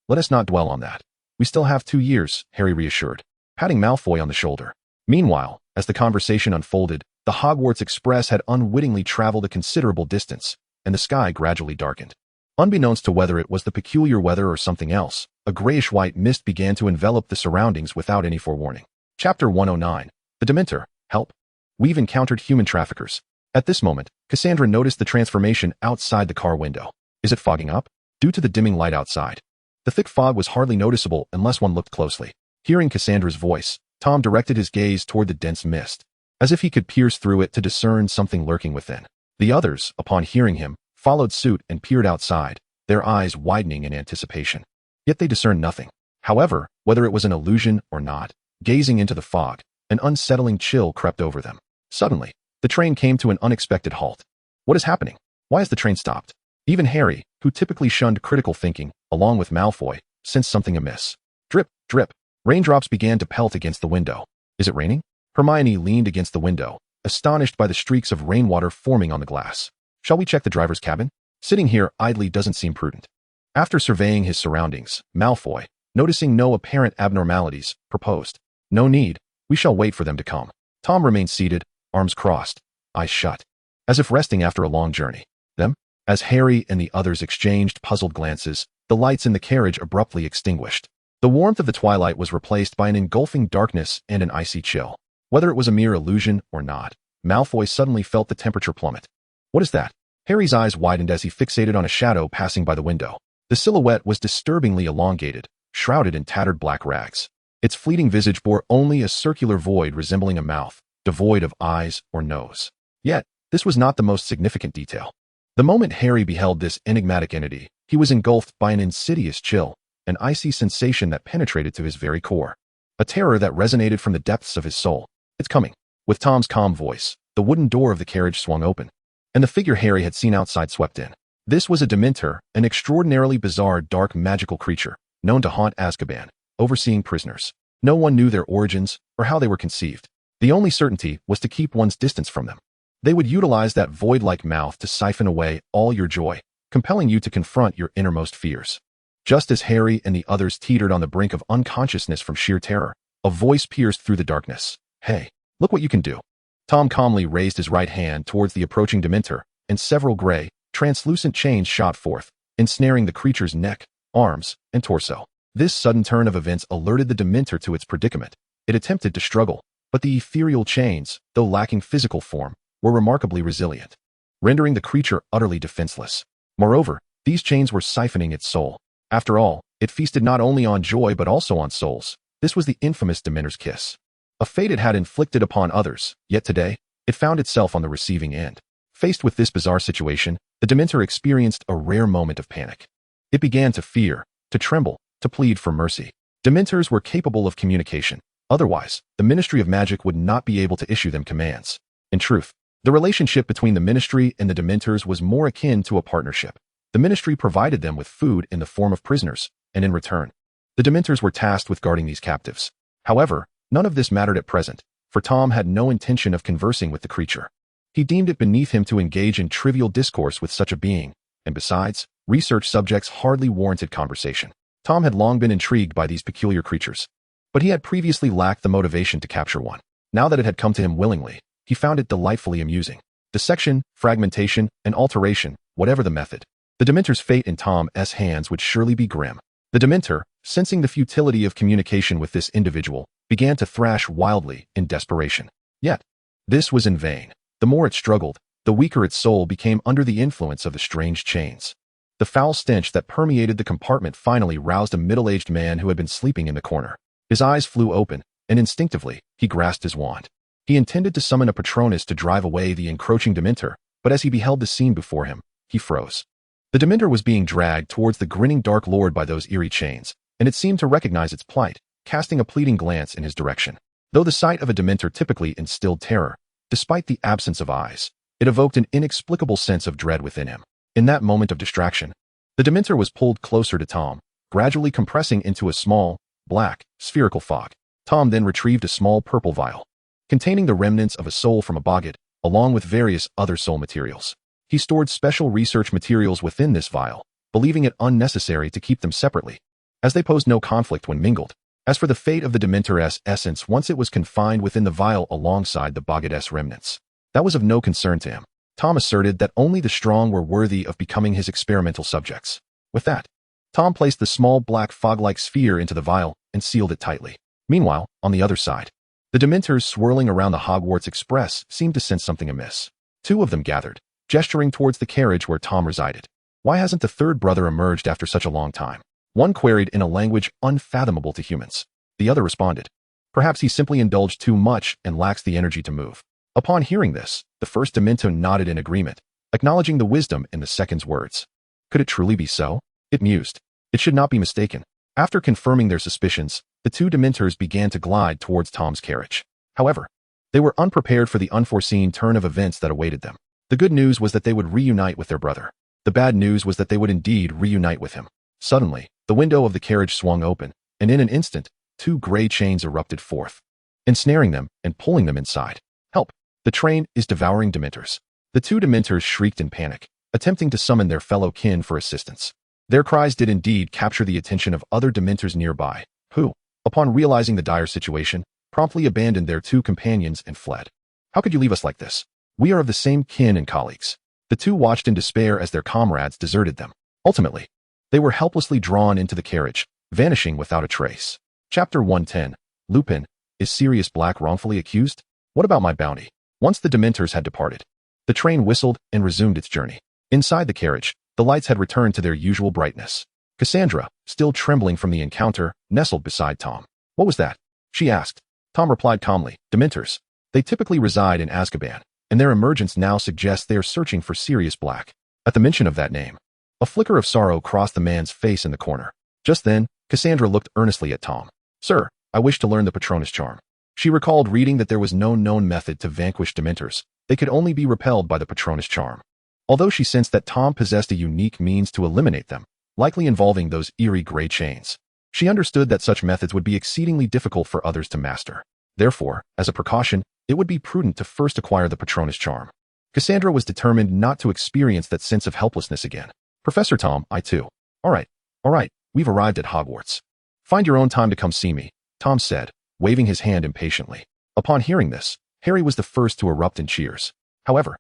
let us not dwell on that. We still have 2 years, Harry reassured, patting Malfoy on the shoulder. Meanwhile, as the conversation unfolded, the Hogwarts Express had unwittingly traveled a considerable distance, and the sky gradually darkened. Unbeknownst to whether it was the peculiar weather or something else, a grayish-white mist began to envelop the surroundings without any forewarning. Chapter 109. The Dementor. Help. We've encountered human traffickers. At this moment, Cassandra noticed the transformation outside the car window. Is it fogging up? Due to the dimming light outside, the thick fog was hardly noticeable unless one looked closely. Hearing Cassandra's voice, Tom directed his gaze toward the dense mist, as if he could pierce through it to discern something lurking within. The others, upon hearing him, followed suit and peered outside, their eyes widening in anticipation. Yet they discerned nothing. However, whether it was an illusion or not, gazing into the fog, an unsettling chill crept over them. Suddenly, the train came to an unexpected halt. What is happening? Why has the train stopped? Even Harry, who typically shunned critical thinking, along with Malfoy, sensed something amiss. Drip, drip. Raindrops began to pelt against the window. Is it raining? Hermione leaned against the window, astonished by the streaks of rainwater forming on the glass. Shall we check the driver's cabin? Sitting here idly doesn't seem prudent. After surveying his surroundings, Malfoy, noticing no apparent abnormalities, proposed. No need. We shall wait for them to come. Tom remained seated, arms crossed, eyes shut, as if resting after a long journey. Them? As Harry and the others exchanged puzzled glances, the lights in the carriage abruptly extinguished. The warmth of the twilight was replaced by an engulfing darkness and an icy chill. Whether it was a mere illusion or not, Malfoy suddenly felt the temperature plummet. What is that? Harry's eyes widened as he fixated on a shadow passing by the window. The silhouette was disturbingly elongated, shrouded in tattered black rags. Its fleeting visage bore only a circular void resembling a mouth, devoid of eyes or nose. Yet, this was not the most significant detail. The moment Harry beheld this enigmatic entity, he was engulfed by an insidious chill, an icy sensation that penetrated to his very core. A terror that resonated from the depths of his soul. It's coming. With Tom's calm voice, the wooden door of the carriage swung open, and the figure Harry had seen outside swept in. This was a Dementor, an extraordinarily bizarre dark magical creature, known to haunt Azkaban, overseeing prisoners. No one knew their origins or how they were conceived. The only certainty was to keep one's distance from them. They would utilize that void-like mouth to siphon away all your joy, compelling you to confront your innermost fears. Just as Harry and the others teetered on the brink of unconsciousness from sheer terror, a voice pierced through the darkness. "Hey, look what you can do." Tom calmly raised his right hand towards the approaching Dementor, and several gray, translucent chains shot forth, ensnaring the creature's neck, arms, and torso. This sudden turn of events alerted the Dementor to its predicament. It attempted to struggle, but the ethereal chains, though lacking physical form, were remarkably resilient, rendering the creature utterly defenseless. Moreover, these chains were siphoning its soul. After all, it feasted not only on joy but also on souls. This was the infamous Dementor's kiss. A fate it had inflicted upon others, yet today, it found itself on the receiving end. Faced with this bizarre situation, the Dementor experienced a rare moment of panic. It began to fear, to tremble, to plead for mercy. Dementors were capable of communication. Otherwise, the Ministry of Magic would not be able to issue them commands. In truth, the relationship between the Ministry and the Dementors was more akin to a partnership. The Ministry provided them with food in the form of prisoners, and in return, the Dementors were tasked with guarding these captives. However, none of this mattered at present, for Tom had no intention of conversing with the creature. He deemed it beneath him to engage in trivial discourse with such a being, and besides, research subjects hardly warranted conversation. Tom had long been intrigued by these peculiar creatures, but he had previously lacked the motivation to capture one. Now that it had come to him willingly, he found it delightfully amusing. Dissection, fragmentation, and alteration, whatever the method. The Dementor's fate in Tom's hands would surely be grim. The Dementor, sensing the futility of communication with this individual, began to thrash wildly in desperation. Yet, this was in vain. The more it struggled, the weaker its soul became under the influence of the strange chains. The foul stench that permeated the compartment finally roused a middle-aged man who had been sleeping in the corner. His eyes flew open, and instinctively, he grasped his wand. He intended to summon a Patronus to drive away the encroaching Dementor, but as he beheld the scene before him, he froze. The Dementor was being dragged towards the grinning Dark Lord by those eerie chains, and it seemed to recognize its plight, casting a pleading glance in his direction. Though the sight of a Dementor typically instilled terror, despite the absence of eyes, it evoked an inexplicable sense of dread within him. In that moment of distraction, the Dementor was pulled closer to Tom, gradually compressing into a small, black, spherical fog. Tom then retrieved a small purple vial, containing the remnants of a soul from a boggart, along with various other soul materials. He stored special research materials within this vial, believing it unnecessary to keep them separately, as they posed no conflict when mingled. As for the fate of the Dementor's essence once it was confined within the vial alongside the boggart's remnants, that was of no concern to him. Tom asserted that only the strong were worthy of becoming his experimental subjects. With that, Tom placed the small black fog-like sphere into the vial and sealed it tightly. Meanwhile, on the other side, the Dementors swirling around the Hogwarts Express seemed to sense something amiss. Two of them gathered, gesturing towards the carriage where Tom resided. Why hasn't the third brother emerged after such a long time? One queried in a language unfathomable to humans. The other responded, perhaps he simply indulged too much and lacks the energy to move. Upon hearing this, the first Demento nodded in agreement, acknowledging the wisdom in the second's words. Could it truly be so? It mused. It should not be mistaken. After confirming their suspicions, the two Dementors began to glide towards Tom's carriage. However, they were unprepared for the unforeseen turn of events that awaited them. The good news was that they would reunite with their brother. The bad news was that they would indeed reunite with him. Suddenly, the window of the carriage swung open, and in an instant, two gray chains erupted forth, ensnaring them and pulling them inside. Help! The train is devouring Dementors. The two Dementors shrieked in panic, attempting to summon their fellow kin for assistance. Their cries did indeed capture the attention of other Dementors nearby, who, upon realizing the dire situation, promptly abandoned their two companions and fled. How could you leave us like this? We are of the same kin and colleagues. The two watched in despair as their comrades deserted them. Ultimately, they were helplessly drawn into the carriage, vanishing without a trace. Chapter 110. Lupin, is Sirius Black wrongfully accused? What about my bounty? Once the Dementors had departed, the train whistled and resumed its journey. Inside the carriage, the lights had returned to their usual brightness. Cassandra, still trembling from the encounter, nestled beside Tom. What was that? She asked. Tom replied calmly, Dementors. They typically reside in Azkaban, and their emergence now suggests they are searching for Sirius Black. At the mention of that name, a flicker of sorrow crossed the man's face in the corner. Just then, Cassandra looked earnestly at Tom. Sir, I wish to learn the Patronus charm. She recalled reading that there was no known method to vanquish Dementors. They could only be repelled by the Patronus charm. Although she sensed that Tom possessed a unique means to eliminate them, likely involving those eerie gray chains, she understood that such methods would be exceedingly difficult for others to master. Therefore, as a precaution, it would be prudent to first acquire the Patronus charm. Cassandra was determined not to experience that sense of helplessness again. Professor Tom, I too. All right, we've arrived at Hogwarts. Find your own time to come see me, Tom said, waving his hand impatiently. Upon hearing this, Harry was the first to erupt in cheers. However,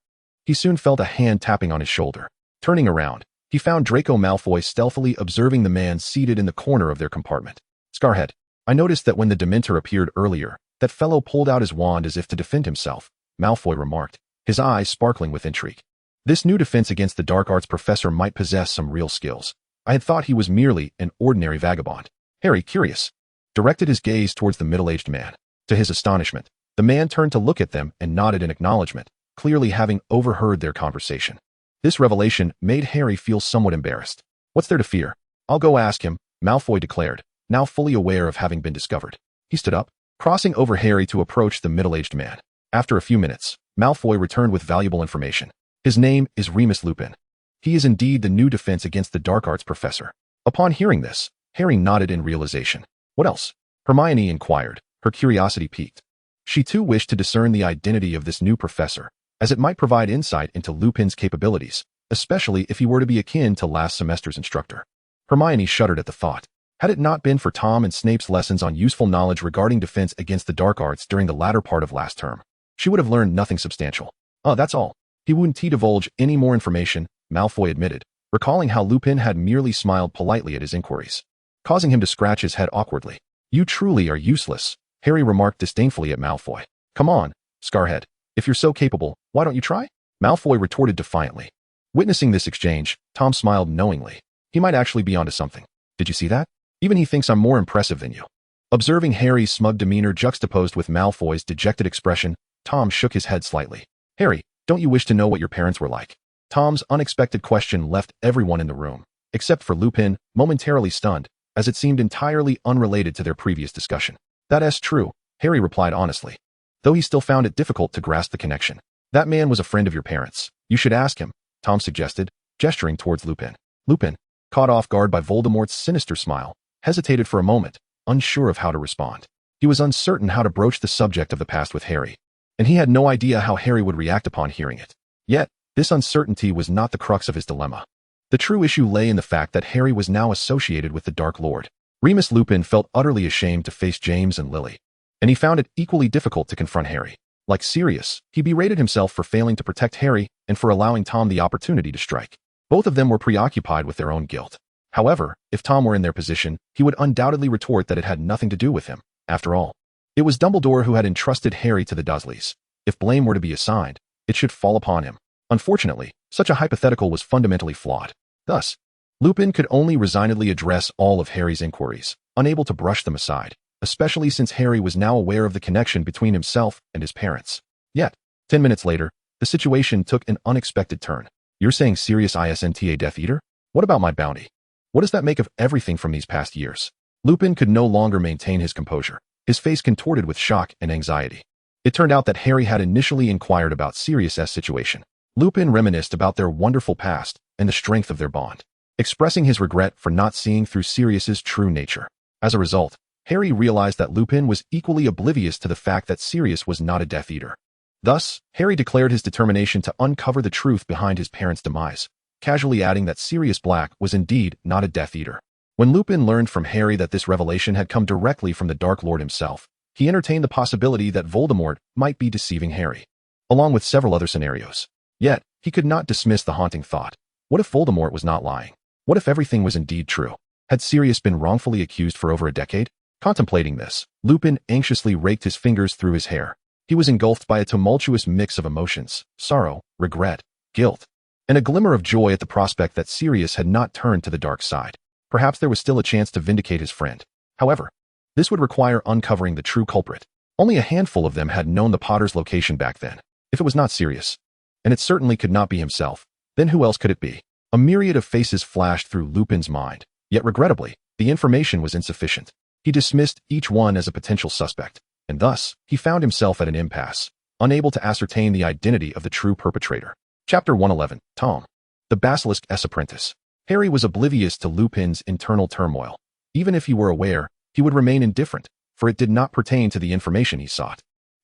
he soon felt a hand tapping on his shoulder. Turning around, he found Draco Malfoy stealthily observing the man seated in the corner of their compartment. Scarhead, I noticed that when the Dementor appeared earlier, that fellow pulled out his wand as if to defend himself, Malfoy remarked, his eyes sparkling with intrigue. This new defense against the dark arts professor might possess some real skills. I had thought he was merely an ordinary vagabond. Harry, curious, directed his gaze towards the middle-aged man. To his astonishment, the man turned to look at them and nodded in acknowledgement, clearly having overheard their conversation. This revelation made Harry feel somewhat embarrassed. What's there to fear? I'll go ask him, Malfoy declared, now fully aware of having been discovered. He stood up, crossing over Harry to approach the middle-aged man. After a few minutes, Malfoy returned with valuable information. His name is Remus Lupin. He is indeed the new defense against the dark arts professor. Upon hearing this, Harry nodded in realization. What else? Hermione inquired, her curiosity piqued. She too wished to discern the identity of this new professor, as it might provide insight into Lupin's capabilities, especially if he were to be akin to last semester's instructor. Hermione shuddered at the thought. Had it not been for Tom and Snape's lessons on useful knowledge regarding defense against the dark arts during the latter part of last term, she would have learned nothing substantial. Oh, that's all. He wouldn't divulge any more information, Malfoy admitted, recalling how Lupin had merely smiled politely at his inquiries, causing him to scratch his head awkwardly. You truly are useless, Harry remarked disdainfully at Malfoy. Come on, Scarhead. If you're so capable, why don't you try? Malfoy retorted defiantly. Witnessing this exchange, Tom smiled knowingly. He might actually be onto something. Did you see that? Even he thinks I'm more impressive than you. Observing Harry's smug demeanor juxtaposed with Malfoy's dejected expression, Tom shook his head slightly. Harry, don't you wish to know what your parents were like? Tom's unexpected question left everyone in the room, except for Lupin, momentarily stunned, as it seemed entirely unrelated to their previous discussion. That's true, Harry replied honestly, though he still found it difficult to grasp the connection. That man was a friend of your parents. You should ask him, Tom suggested, gesturing towards Lupin. Lupin, caught off guard by Voldemort's sinister smile, hesitated for a moment, unsure of how to respond. He was uncertain how to broach the subject of the past with Harry, and he had no idea how Harry would react upon hearing it. Yet, this uncertainty was not the crux of his dilemma. The true issue lay in the fact that Harry was now associated with the Dark Lord. Remus Lupin felt utterly ashamed to face James and Lily, and he found it equally difficult to confront Harry. Like Sirius, he berated himself for failing to protect Harry and for allowing Tom the opportunity to strike. Both of them were preoccupied with their own guilt. However, if Tom were in their position, he would undoubtedly retort that it had nothing to do with him. After all, it was Dumbledore who had entrusted Harry to the Dursleys. If blame were to be assigned, it should fall upon him. Unfortunately, such a hypothetical was fundamentally flawed. Thus, Lupin could only resignedly address all of Harry's inquiries, unable to brush them aside, especially since Harry was now aware of the connection between himself and his parents. Yet, 10 minutes later, the situation took an unexpected turn. You're saying Sirius isn't a Death Eater? What about my bounty? What does that make of everything from these past years? Lupin could no longer maintain his composure, his face contorted with shock and anxiety. It turned out that Harry had initially inquired about Sirius's situation. Lupin reminisced about their wonderful past and the strength of their bond, expressing his regret for not seeing through Sirius's true nature. As a result, Harry realized that Lupin was equally oblivious to the fact that Sirius was not a Death Eater. Thus, Harry declared his determination to uncover the truth behind his parents' demise, casually adding that Sirius Black was indeed not a Death Eater. When Lupin learned from Harry that this revelation had come directly from the Dark Lord himself, he entertained the possibility that Voldemort might be deceiving Harry, along with several other scenarios. Yet, he could not dismiss the haunting thought. What if Voldemort was not lying? What if everything was indeed true? Had Sirius been wrongfully accused for over a decade? Contemplating this, Lupin anxiously raked his fingers through his hair. He was engulfed by a tumultuous mix of emotions, sorrow, regret, guilt, and a glimmer of joy at the prospect that Sirius had not turned to the dark side. Perhaps there was still a chance to vindicate his friend. However, This would require uncovering the true culprit. Only a handful of them had known the Potter's location back then, if it was not Sirius. And it certainly could not be himself. Then who else could it be? A myriad of faces flashed through Lupin's mind, yet regrettably, the information was insufficient. He dismissed each one as a potential suspect, and thus, he found himself at an impasse, unable to ascertain the identity of the true perpetrator. Chapter 111, Tom, the Basilisk's apprentice. Harry was oblivious to Lupin's internal turmoil. Even if he were aware, he would remain indifferent, for it did not pertain to the information he sought.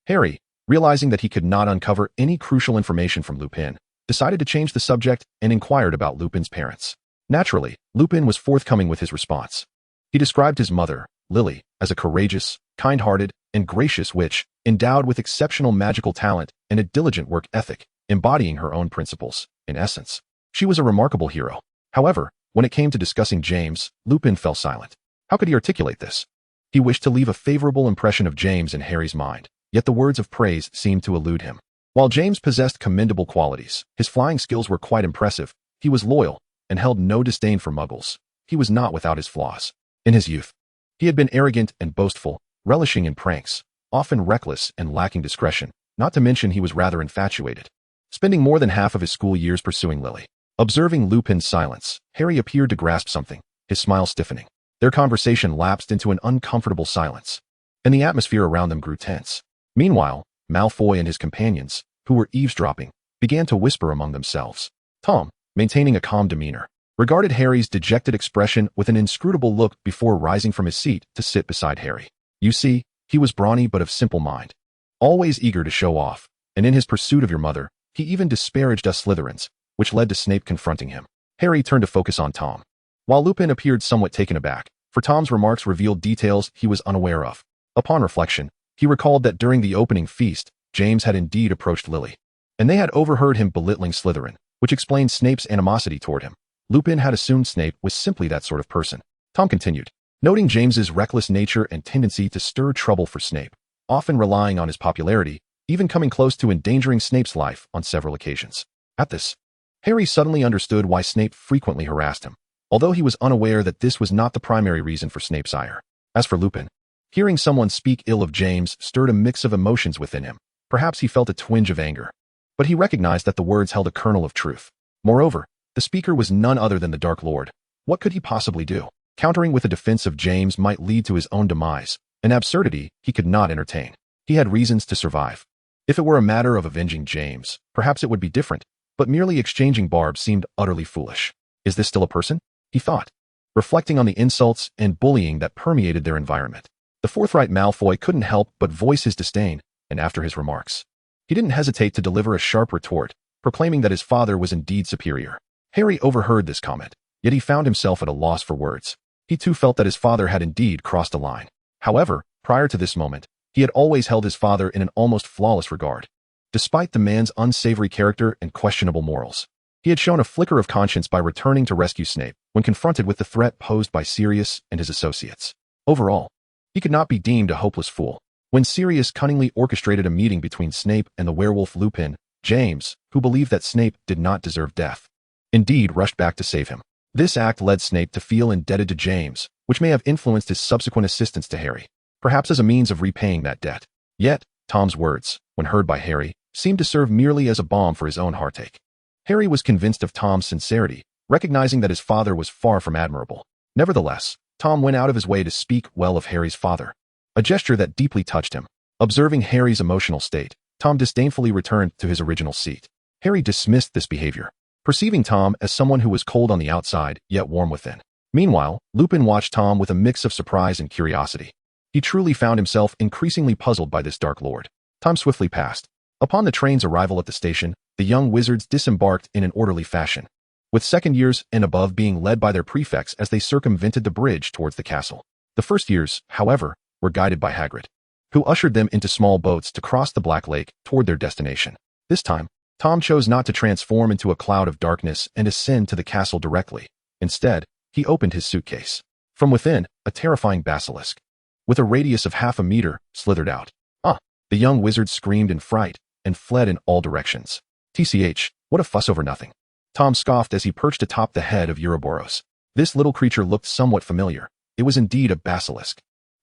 Harry, realizing that he could not uncover any crucial information from Lupin, decided to change the subject and inquired about Lupin's parents. Naturally, Lupin was forthcoming with his response. He described his mother, Lily, as a courageous, kind-hearted, and gracious witch, endowed with exceptional magical talent and a diligent work ethic, embodying her own principles. In essence, she was a remarkable hero. However, when it came to discussing James, Lupin fell silent. How could he articulate this? He wished to leave a favorable impression of James in Harry's mind, yet the words of praise seemed to elude him. While James possessed commendable qualities, his flying skills were quite impressive, he was loyal, and held no disdain for muggles. He was not without his flaws. In his youth, he had been arrogant and boastful, relishing in pranks, often reckless and lacking discretion, not to mention he was rather infatuated, spending more than half of his school years pursuing Lily. Observing Lupin's silence, Harry appeared to grasp something, his smile stiffening. Their conversation lapsed into an uncomfortable silence, and the atmosphere around them grew tense. Meanwhile, Malfoy and his companions, who were eavesdropping, began to whisper among themselves. Tom, maintaining a calm demeanor, regarded Harry's dejected expression with an inscrutable look before rising from his seat to sit beside Harry. You see, he was brawny but of simple mind, always eager to show off, and in his pursuit of your mother, he even disparaged us Slytherins, which led to Snape confronting him. Harry turned to focus on Tom, while Lupin appeared somewhat taken aback, for Tom's remarks revealed details he was unaware of. Upon reflection, he recalled that during the opening feast, James had indeed approached Lily, and they had overheard him belittling Slytherin, which explained Snape's animosity toward him. Lupin had assumed Snape was simply that sort of person. Tom continued, noting James's reckless nature and tendency to stir trouble for Snape, often relying on his popularity, even coming close to endangering Snape's life on several occasions. At this, Harry suddenly understood why Snape frequently harassed him, although he was unaware that this was not the primary reason for Snape's ire. As for Lupin, hearing someone speak ill of James stirred a mix of emotions within him. Perhaps he felt a twinge of anger, but he recognized that the words held a kernel of truth. Moreover, the speaker was none other than the Dark Lord. What could he possibly do? Countering with a defense of James might lead to his own demise, an absurdity he could not entertain. He had reasons to survive. If it were a matter of avenging James, perhaps it would be different, but merely exchanging barbs seemed utterly foolish. Is this still a person? He thought, reflecting on the insults and bullying that permeated their environment. The forthright Malfoy couldn't help but voice his disdain, and after his remarks, he didn't hesitate to deliver a sharp retort, proclaiming that his father was indeed superior. Harry overheard this comment, yet he found himself at a loss for words. He too felt that his father had indeed crossed a line. However, prior to this moment, he had always held his father in an almost flawless regard. Despite the man's unsavory character and questionable morals, he had shown a flicker of conscience by returning to rescue Snape when confronted with the threat posed by Sirius and his associates. Overall, he could not be deemed a hopeless fool. When Sirius cunningly orchestrated a meeting between Snape and the werewolf Lupin, James, who believed that Snape did not deserve death, indeed rushed back to save him. This act led Snape to feel indebted to James, which may have influenced his subsequent assistance to Harry, perhaps as a means of repaying that debt. Yet, Tom's words, when heard by Harry, seemed to serve merely as a balm for his own heartache. Harry was convinced of Tom's sincerity, recognizing that his father was far from admirable. Nevertheless, Tom went out of his way to speak well of Harry's father, a gesture that deeply touched him. Observing Harry's emotional state, Tom disdainfully returned to his original seat. Harry dismissed this behavior, perceiving Tom as someone who was cold on the outside, yet warm within. Meanwhile, Lupin watched Tom with a mix of surprise and curiosity. He truly found himself increasingly puzzled by this Dark Lord. Time swiftly passed. Upon the train's arrival at the station, the young wizards disembarked in an orderly fashion, with second years and above being led by their prefects as they circumvented the bridge towards the castle. The first years, however, were guided by Hagrid, who ushered them into small boats to cross the Black Lake toward their destination. This time, Tom chose not to transform into a cloud of darkness and ascend to the castle directly. Instead, he opened his suitcase. From within, a terrifying basilisk, with a radius of half a meter, slithered out. Ah! The young wizard screamed in fright and fled in all directions. TCH, what a fuss over nothing. Tom scoffed as he perched atop the head of Ouroboros. This little creature looked somewhat familiar. It was indeed a basilisk.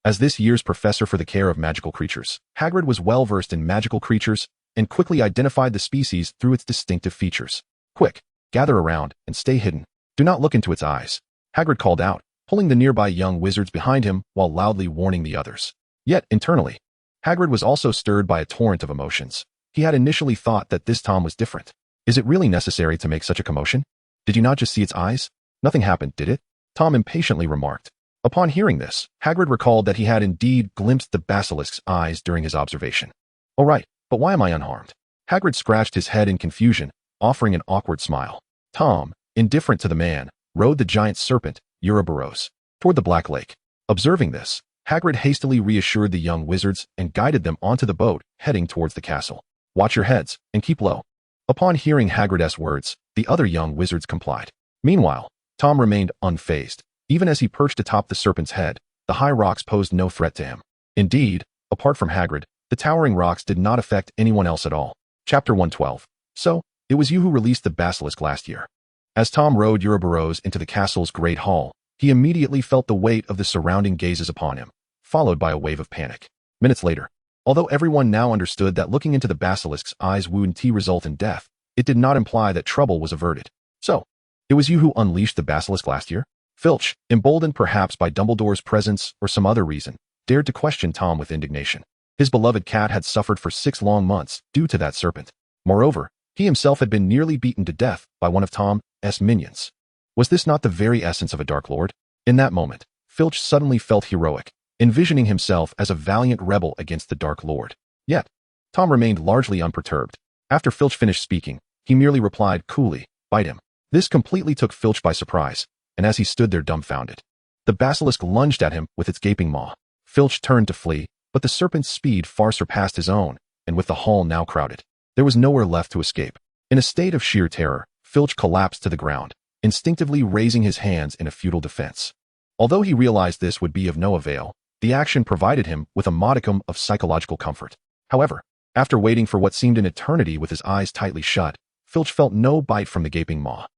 As this year's professor for the care of magical creatures, Hagrid was well versed in magical creatures and quickly identified the species through its distinctive features. Quick, gather around and stay hidden. Do not look into its eyes, Hagrid called out, pulling the nearby young wizards behind him while loudly warning the others. Yet, internally, Hagrid was also stirred by a torrent of emotions. He had initially thought that this Tom was different. Is it really necessary to make such a commotion? Did you not just see its eyes? Nothing happened, did it? Tom impatiently remarked. Upon hearing this, Hagrid recalled that he had indeed glimpsed the basilisk's eyes during his observation. All right, but why am I unharmed? Hagrid scratched his head in confusion, offering an awkward smile. Tom, indifferent to the man, rode the giant serpent, Ouroboros, toward the Black Lake. Observing this, Hagrid hastily reassured the young wizards and guided them onto the boat, heading towards the castle. Watch your heads, and keep low. Upon hearing Hagrid's words, the other young wizards complied. Meanwhile, Tom remained unfazed. Even as he perched atop the serpent's head, the high rocks posed no threat to him. Indeed, apart from Hagrid, the towering rocks did not affect anyone else at all. Chapter 112. So, it was you who released the basilisk last year. As Tom rode Ouroboros into the castle's great hall, he immediately felt the weight of the surrounding gazes upon him, followed by a wave of panic. Minutes later, although everyone now understood that looking into the basilisk's eyes would result in death, it did not imply that trouble was averted. So, it was you who unleashed the basilisk last year? Filch, emboldened perhaps by Dumbledore's presence or some other reason, dared to question Tom with indignation. His beloved cat had suffered for 6 long months due to that serpent. Moreover, he himself had been nearly beaten to death by one of Tom's minions. Was this not the very essence of a Dark Lord? In that moment, Filch suddenly felt heroic, envisioning himself as a valiant rebel against the Dark Lord. Yet, Tom remained largely unperturbed. After Filch finished speaking, he merely replied coolly, "Bite him." This completely took Filch by surprise, and as he stood there dumbfounded, the basilisk lunged at him with its gaping maw. Filch turned to flee, but the serpent's speed far surpassed his own, and with the hall now crowded, there was nowhere left to escape. In a state of sheer terror, Filch collapsed to the ground, instinctively raising his hands in a futile defense. Although he realized this would be of no avail, the action provided him with a modicum of psychological comfort. However, after waiting for what seemed an eternity with his eyes tightly shut, Filch felt no bite from the gaping maw.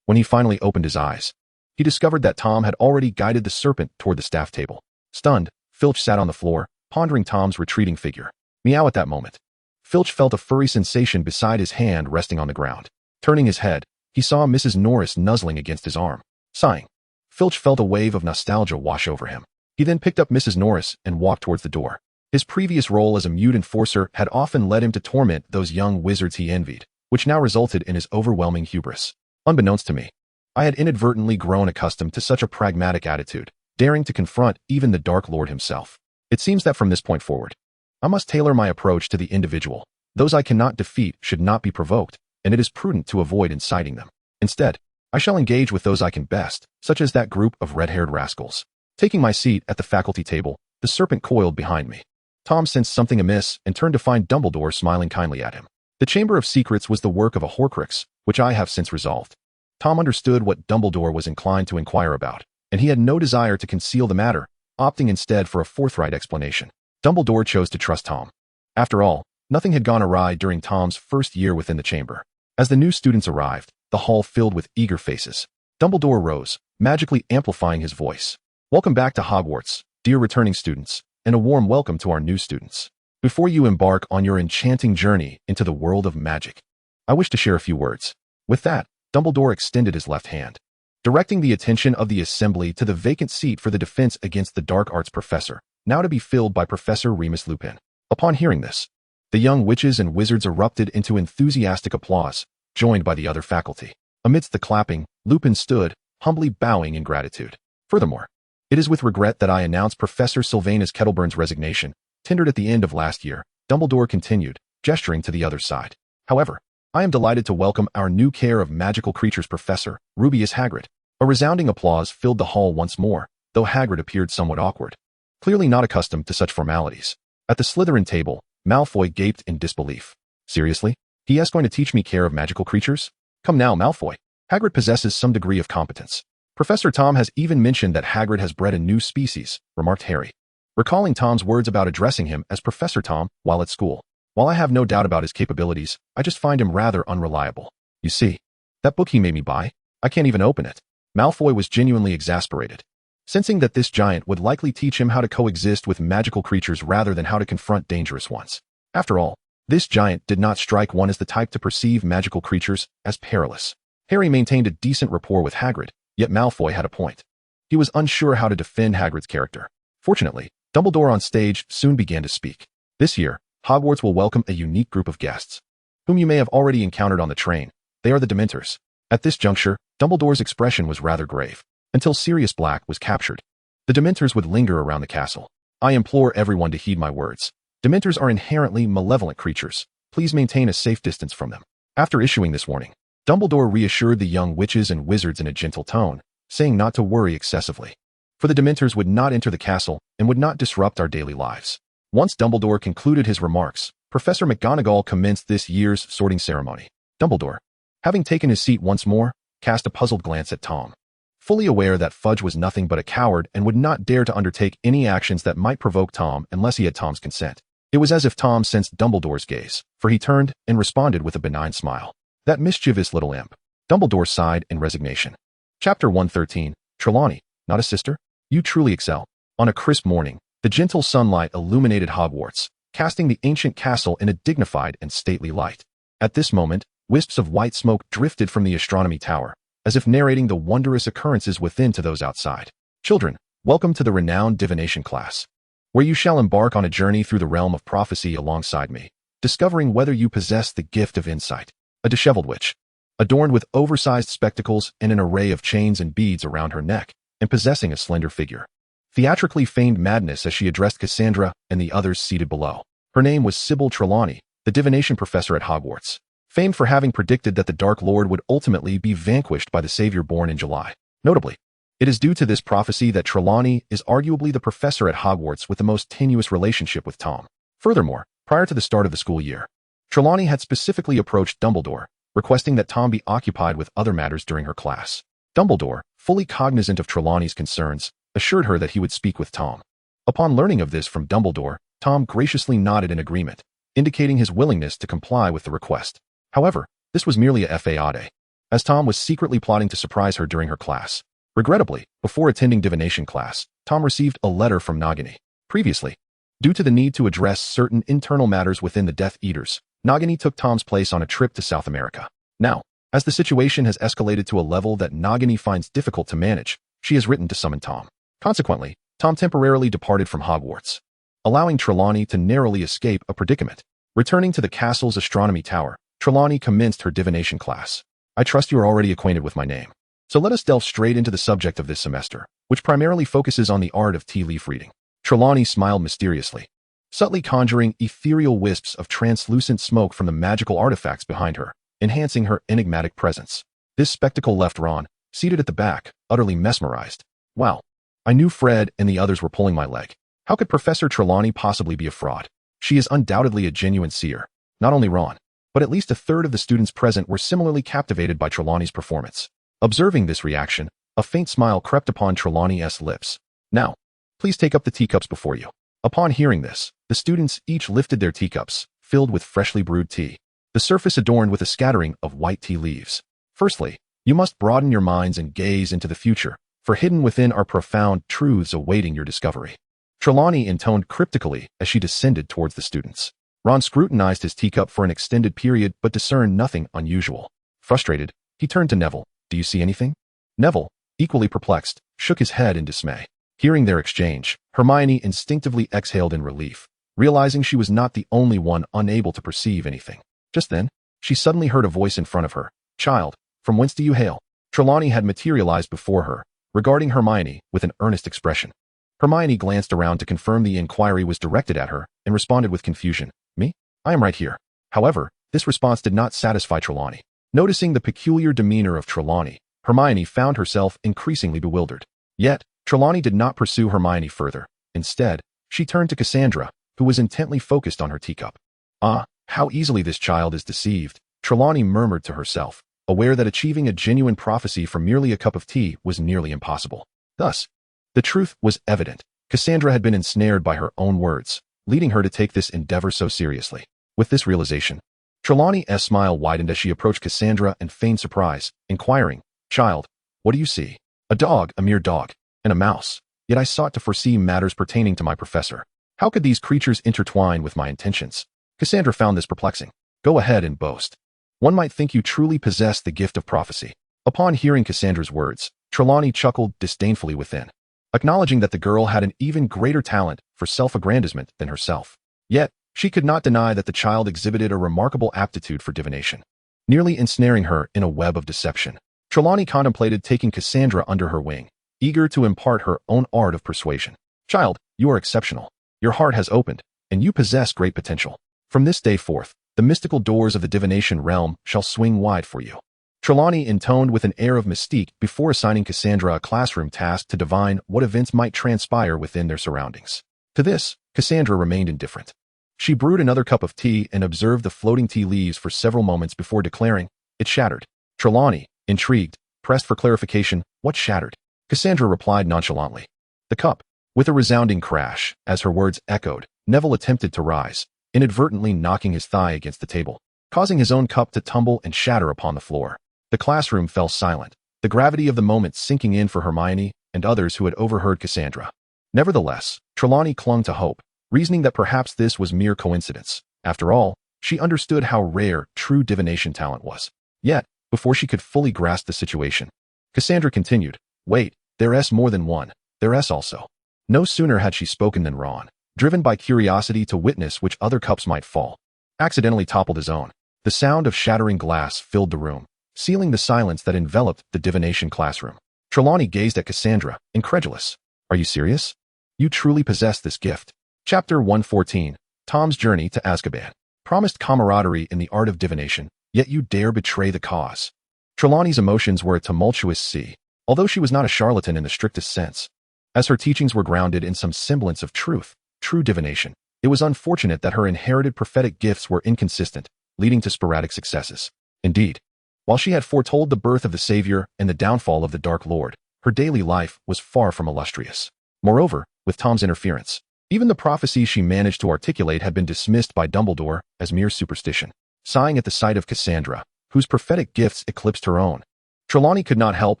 When he finally opened his eyes, he discovered that Tom had already guided the serpent toward the staff table. Stunned, Filch sat on the floor, pondering Tom's retreating figure. Meow at that moment. Filch felt a furry sensation beside his hand resting on the ground. Turning his head, he saw Mrs. Norris nuzzling against his arm. Sighing, Filch felt a wave of nostalgia wash over him. He then picked up Mrs. Norris and walked towards the door. His previous role as a mute enforcer had often led him to torment those young wizards he envied, which now resulted in his overwhelming hubris. Unbeknownst to me, I had inadvertently grown accustomed to such a pragmatic attitude, daring to confront even the Dark Lord himself. It seems that from this point forward, I must tailor my approach to the individual. Those I cannot defeat should not be provoked, and it is prudent to avoid inciting them. Instead, I shall engage with those I can best, such as that group of red-haired rascals. Taking my seat at the faculty table, the serpent coiled behind me. Tom sensed something amiss and turned to find Dumbledore smiling kindly at him. The Chamber of Secrets was the work of a Horcrux, which I have since resolved. Tom understood what Dumbledore was inclined to inquire about, and he had no desire to conceal the matter, opting instead for a forthright explanation. Dumbledore chose to trust Tom. After all, nothing had gone awry during Tom's first year within the chamber. As the new students arrived, the hall filled with eager faces. Dumbledore rose, magically amplifying his voice. "Welcome back to Hogwarts, dear returning students, and a warm welcome to our new students. Before you embark on your enchanting journey into the world of magic, I wish to share a few words." With that, Dumbledore extended his left hand, directing the attention of the assembly to the vacant seat for the Defense Against the Dark Arts professor, now to be filled by Professor Remus Lupin. Upon hearing this, the young witches and wizards erupted into enthusiastic applause, joined by the other faculty. Amidst the clapping, Lupin stood, humbly bowing in gratitude. Furthermore, it is with regret that I announce Professor Sylvanus Kettleburn's resignation, tendered at the end of last year. Dumbledore continued, gesturing to the other side. However, I am delighted to welcome our new care of magical creatures professor, Rubeus Hagrid. A resounding applause filled the hall once more, though Hagrid appeared somewhat awkward, clearly not accustomed to such formalities. At the Slytherin table, Malfoy gaped in disbelief. Seriously? He is going to teach me care of magical creatures? Come now, Malfoy. Hagrid possesses some degree of competence. Professor Tom has even mentioned that Hagrid has bred a new species, remarked Harry, recalling Tom's words about addressing him as Professor Tom while at school. While I have no doubt about his capabilities, I just find him rather unreliable. You see, that book he made me buy, I can't even open it. Malfoy was genuinely exasperated. sensing that this giant would likely teach him how to coexist with magical creatures rather than how to confront dangerous ones. After all, this giant did not strike one as the type to perceive magical creatures as perilous. Harry maintained a decent rapport with Hagrid, yet Malfoy had a point. He was unsure how to defend Hagrid's character. Fortunately, Dumbledore on stage soon began to speak. This year, Hogwarts will welcome a unique group of guests, whom you may have already encountered on the train. They are the Dementors. At this juncture, Dumbledore's expression was rather grave, until Sirius Black was captured. The Dementors would linger around the castle. I implore everyone to heed my words. Dementors are inherently malevolent creatures. Please maintain a safe distance from them. After issuing this warning, Dumbledore reassured the young witches and wizards in a gentle tone, saying not to worry excessively, for the Dementors would not enter the castle and would not disrupt our daily lives. Once Dumbledore concluded his remarks, Professor McGonagall commenced this year's sorting ceremony. Dumbledore, having taken his seat once more, cast a puzzled glance at Tom. Fully aware that Fudge was nothing but a coward and would not dare to undertake any actions that might provoke Tom unless he had Tom's consent. It was as if Tom sensed Dumbledore's gaze, for he turned and responded with a benign smile. That mischievous little imp. Dumbledore sighed in resignation. Chapter 113, Trelawney, not a sister? You truly excel. On a crisp morning, the gentle sunlight illuminated Hogwarts, casting the ancient castle in a dignified and stately light. At this moment, wisps of white smoke drifted from the astronomy tower, as if narrating the wondrous occurrences within to those outside. Children, welcome to the renowned divination class, where you shall embark on a journey through the realm of prophecy alongside me, discovering whether you possess the gift of insight. A disheveled witch, adorned with oversized spectacles and an array of chains and beads around her neck, and possessing a slender figure, theatrically feigned madness as she addressed Cassandra and the others seated below. Her name was Sybil Trelawney, the divination professor at Hogwarts, famed for having predicted that the Dark Lord would ultimately be vanquished by the Savior born in July. Notably, it is due to this prophecy that Trelawney is arguably the professor at Hogwarts with the most tenuous relationship with Tom. Furthermore, prior to the start of the school year, Trelawney had specifically approached Dumbledore, requesting that Tom be occupied with other matters during her class. Dumbledore, fully cognizant of Trelawney's concerns, assured her that he would speak with Tom. Upon learning of this from Dumbledore, Tom graciously nodded in agreement, indicating his willingness to comply with the request. However, this was merely a fade, as Tom was secretly plotting to surprise her during her class. Regrettably, before attending divination class, Tom received a letter from Nagini. Previously, due to the need to address certain internal matters within the Death Eaters, Nagini took Tom's place on a trip to South America. Now, as the situation has escalated to a level that Nagini finds difficult to manage, she has written to summon Tom. Consequently, Tom temporarily departed from Hogwarts, allowing Trelawney to narrowly escape a predicament. Returning to the castle's astronomy tower, Trelawney commenced her divination class. I trust you are already acquainted with my name. So let us delve straight into the subject of this semester, which primarily focuses on the art of tea leaf reading. Trelawney smiled mysteriously, subtly conjuring ethereal wisps of translucent smoke from the magical artifacts behind her, enhancing her enigmatic presence. This spectacle left Ron, seated at the back, utterly mesmerized. Wow. I knew Fred and the others were pulling my leg. How could Professor Trelawney possibly be a fraud? She is undoubtedly a genuine seer. Not only Ron, but at least a third of the students present were similarly captivated by Trelawney's performance. Observing this reaction, a faint smile crept upon Trelawney's lips. Now, please take up the teacups before you. Upon hearing this, the students each lifted their teacups, filled with freshly brewed tea, the surface adorned with a scattering of white tea leaves. Firstly, you must broaden your minds and gaze into the future, for hidden within are profound truths awaiting your discovery. Trelawney intoned cryptically as she descended towards the students. Ron scrutinized his teacup for an extended period but discerned nothing unusual. Frustrated, he turned to Neville. Do you see anything? Neville, equally perplexed, shook his head in dismay. Hearing their exchange, Hermione instinctively exhaled in relief, realizing she was not the only one unable to perceive anything. Just then, she suddenly heard a voice in front of her. Child, from whence do you hail? Trelawney had materialized before her, regarding Hermione with an earnest expression. Hermione glanced around to confirm the inquiry was directed at her and responded with confusion. Me? I am right here. However, this response did not satisfy Trelawney. Noticing the peculiar demeanor of Trelawney, Hermione found herself increasingly bewildered. Yet, Trelawney did not pursue Hermione further. Instead, she turned to Cassandra, who was intently focused on her teacup. Ah, how easily this child is deceived, Trelawney murmured to herself, aware that achieving a genuine prophecy from merely a cup of tea was nearly impossible. Thus, the truth was evident. Cassandra had been ensnared by her own words, leading her to take this endeavor so seriously. With this realization, Trelawney's smile widened as she approached Cassandra and feigned surprise, inquiring, Child, what do you see? A dog, a mere dog. and a mouse. Yet I sought to foresee matters pertaining to my professor. How could these creatures intertwine with my intentions? Cassandra found this perplexing. Go ahead and boast. One might think you truly possess the gift of prophecy. Upon hearing Cassandra's words, Trelawney chuckled disdainfully within, acknowledging that the girl had an even greater talent for self-aggrandizement than herself. Yet, she could not deny that the child exhibited a remarkable aptitude for divination, nearly ensnaring her in a web of deception. Trelawney contemplated taking Cassandra under her wing, eager to impart her own art of persuasion. Child, you are exceptional. Your heart has opened, and you possess great potential. From this day forth, the mystical doors of the divination realm shall swing wide for you. Trelawney intoned with an air of mystique before assigning Cassandra a classroom task to divine what events might transpire within their surroundings. To this, Cassandra remained indifferent. She brewed another cup of tea and observed the floating tea leaves for several moments before declaring, "It shattered." Trelawney, intrigued, pressed for clarification, "What shattered?" Cassandra replied nonchalantly, "The cup." With a resounding crash, as her words echoed, Neville attempted to rise, inadvertently knocking his thigh against the table, causing his own cup to tumble and shatter upon the floor. The classroom fell silent, the gravity of the moment sinking in for Hermione and others who had overheard Cassandra. Nevertheless, Trelawney clung to hope, reasoning that perhaps this was mere coincidence. After all, she understood how rare true divination talent was. Yet, before she could fully grasp the situation, Cassandra continued, "Wait, there's more than one. There's also." No sooner had she spoken than Ron, driven by curiosity to witness which other cups might fall, accidentally toppled his own. The sound of shattering glass filled the room, sealing the silence that enveloped the divination classroom. Trelawney gazed at Cassandra, incredulous. "Are you serious? You truly possess this gift." Chapter 114, Tom's Journey to Azkaban. Promised camaraderie in the art of divination, yet you dare betray the cause. Trelawney's emotions were a tumultuous sea, although she was not a charlatan in the strictest sense. As her teachings were grounded in some semblance of truth, true divination, it was unfortunate that her inherited prophetic gifts were inconsistent, leading to sporadic successes. Indeed, while she had foretold the birth of the Savior and the downfall of the Dark Lord, her daily life was far from illustrious. Moreover, with Tom's interference, even the prophecies she managed to articulate had been dismissed by Dumbledore as mere superstition. Sighing at the sight of Cassandra, whose prophetic gifts eclipsed her own, Trelawney could not help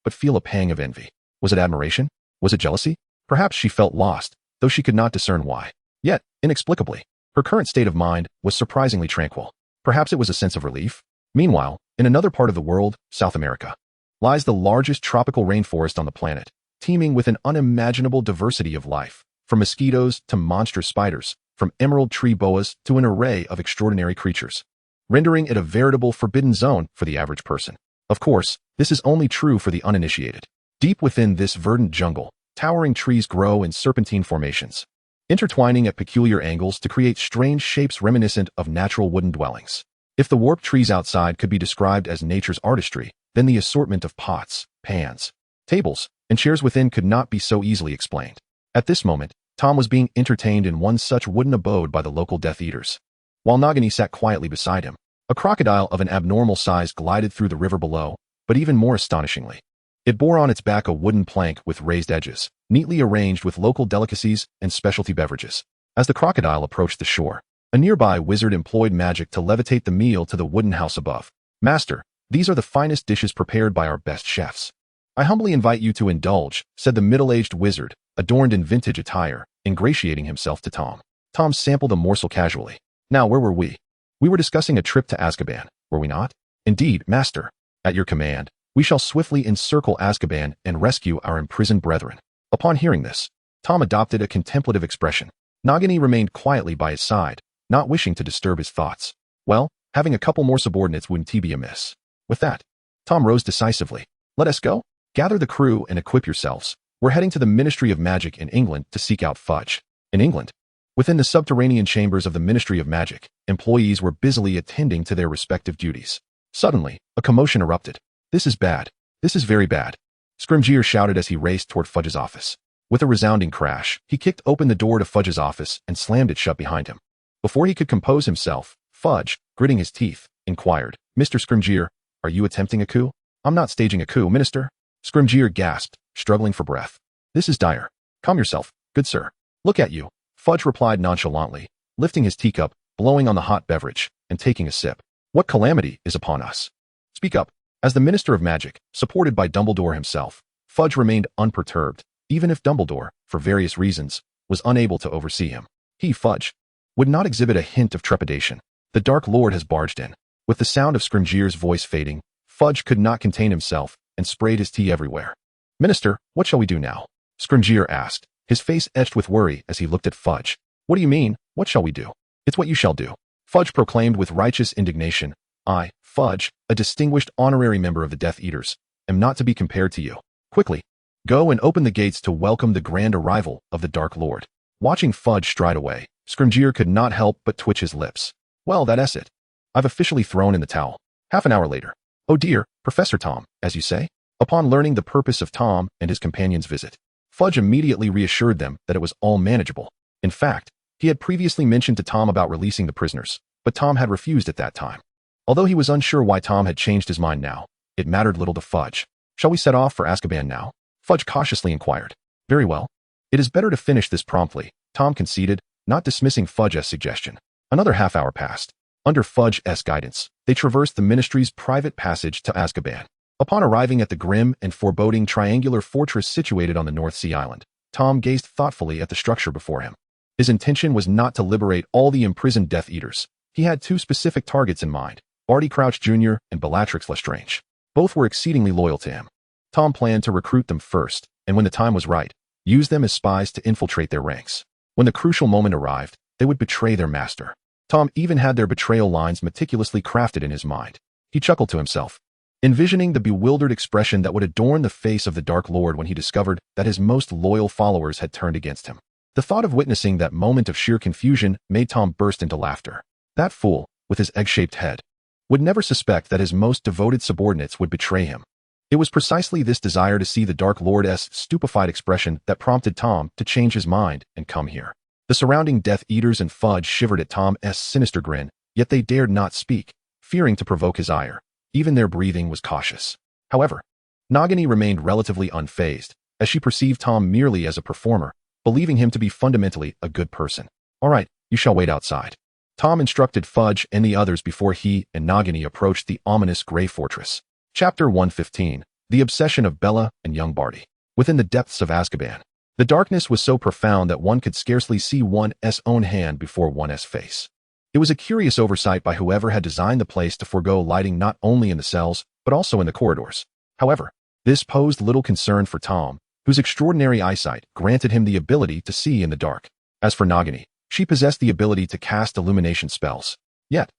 but feel a pang of envy. Was it admiration? Was it jealousy? Perhaps she felt lost, though she could not discern why. Yet, inexplicably, her current state of mind was surprisingly tranquil. Perhaps it was a sense of relief. Meanwhile, in another part of the world, South America, lies the largest tropical rainforest on the planet, teeming with an unimaginable diversity of life, from mosquitoes to monstrous spiders, from emerald tree boas to an array of extraordinary creatures, rendering it a veritable forbidden zone for the average person. Of course, this is only true for the uninitiated. Deep within this verdant jungle, towering trees grow in serpentine formations, intertwining at peculiar angles to create strange shapes reminiscent of natural wooden dwellings. If the warped trees outside could be described as nature's artistry, then the assortment of pots, pans, tables, and chairs within could not be so easily explained. At this moment, Tom was being entertained in one such wooden abode by the local Death Eaters, while Nagini sat quietly beside him. A crocodile of an abnormal size glided through the river below, but even more astonishingly, it bore on its back a wooden plank with raised edges, neatly arranged with local delicacies and specialty beverages. As the crocodile approached the shore, a nearby wizard employed magic to levitate the meal to the wooden house above. "Master, these are the finest dishes prepared by our best chefs. I humbly invite you to indulge," said the middle-aged wizard, adorned in vintage attire, ingratiating himself to Tom. Tom sampled a morsel casually. "Now, where were we? We were discussing a trip to Azkaban, were we not?" "Indeed, master. At your command, we shall swiftly encircle Azkaban and rescue our imprisoned brethren." Upon hearing this, Tom adopted a contemplative expression. Nagini remained quietly by his side, not wishing to disturb his thoughts. Well, having a couple more subordinates wouldn't be amiss. With that, Tom rose decisively. "Let us go. Gather the crew and equip yourselves. We're heading to the Ministry of Magic in England to seek out Fudge." In England, within the subterranean chambers of the Ministry of Magic, employees were busily attending to their respective duties. Suddenly, a commotion erupted. "This is bad. This is very bad," Scrimgeour shouted as he raced toward Fudge's office. With a resounding crash, he kicked open the door to Fudge's office and slammed it shut behind him. Before he could compose himself, Fudge, gritting his teeth, inquired, "Mr. Scrimgeour, are you attempting a coup?" "I'm not staging a coup, Minister." Scrimgeour gasped, struggling for breath. "This is dire. Calm yourself, good sir." "Look at you," Fudge replied nonchalantly, lifting his teacup, blowing on the hot beverage, and taking a sip. "What calamity is upon us? Speak up." As the Minister of Magic, supported by Dumbledore himself, Fudge remained unperturbed, even if Dumbledore, for various reasons, was unable to oversee him. He, Fudge, would not exhibit a hint of trepidation. The Dark Lord has barged in. With the sound of Scrimgeour's voice fading, Fudge could not contain himself and sprayed his tea everywhere. "Minister, what shall we do now?" Scrimgeour asked, his face etched with worry as he looked at Fudge. "What do you mean, what shall we do?" "It's what you shall do," Fudge proclaimed with righteous indignation. "I, Fudge, a distinguished honorary member of the Death Eaters, am not to be compared to you. Quickly, go and open the gates to welcome the grand arrival of the Dark Lord." Watching Fudge stride away, Scrimgeour could not help but twitch his lips. "Well, that's it. I've officially thrown in the towel." Half an hour later. "Oh dear, Professor Tom, as you say?" Upon learning the purpose of Tom and his companion's visit, Fudge immediately reassured them that it was all manageable. In fact, he had previously mentioned to Tom about releasing the prisoners, but Tom had refused at that time. Although he was unsure why Tom had changed his mind now, it mattered little to Fudge. "Shall we set off for Azkaban now?" Fudge cautiously inquired. "Very well. It is better to finish this promptly," Tom conceded, not dismissing Fudge's suggestion. Another half hour passed. Under Fudge's guidance, they traversed the Ministry's private passage to Azkaban. Upon arriving at the grim and foreboding triangular fortress situated on the North Sea Island, Tom gazed thoughtfully at the structure before him. His intention was not to liberate all the imprisoned Death Eaters. He had two specific targets in mind, Barty Crouch Jr. and Bellatrix Lestrange. Both were exceedingly loyal to him. Tom planned to recruit them first, and when the time was right, use them as spies to infiltrate their ranks. When the crucial moment arrived, they would betray their master. Tom even had their betrayal lines meticulously crafted in his mind. He chuckled to himself, envisioning the bewildered expression that would adorn the face of the Dark Lord when he discovered that his most loyal followers had turned against him. The thought of witnessing that moment of sheer confusion made Tom burst into laughter. That fool, with his egg-shaped head, would never suspect that his most devoted subordinates would betray him. It was precisely this desire to see the Dark Lord's stupefied expression that prompted Tom to change his mind and come here. The surrounding Death Eaters and Fudge shivered at Tom's sinister grin, yet they dared not speak, fearing to provoke his ire. Even their breathing was cautious. However, Nagini remained relatively unfazed, as she perceived Tom merely as a performer, believing him to be fundamentally a good person. "All right, you shall wait outside," Tom instructed Fudge and the others before he and Nagini approached the ominous Grey Fortress. Chapter 115. The Obsession of Bella and Young Barty. Within the depths of Azkaban, the darkness was so profound that one could scarcely see one's own hand before one's face. It was a curious oversight by whoever had designed the place to forego lighting not only in the cells, but also in the corridors. However, this posed little concern for Tom, whose extraordinary eyesight granted him the ability to see in the dark. As for Nagini, she possessed the ability to cast illumination spells. Yet,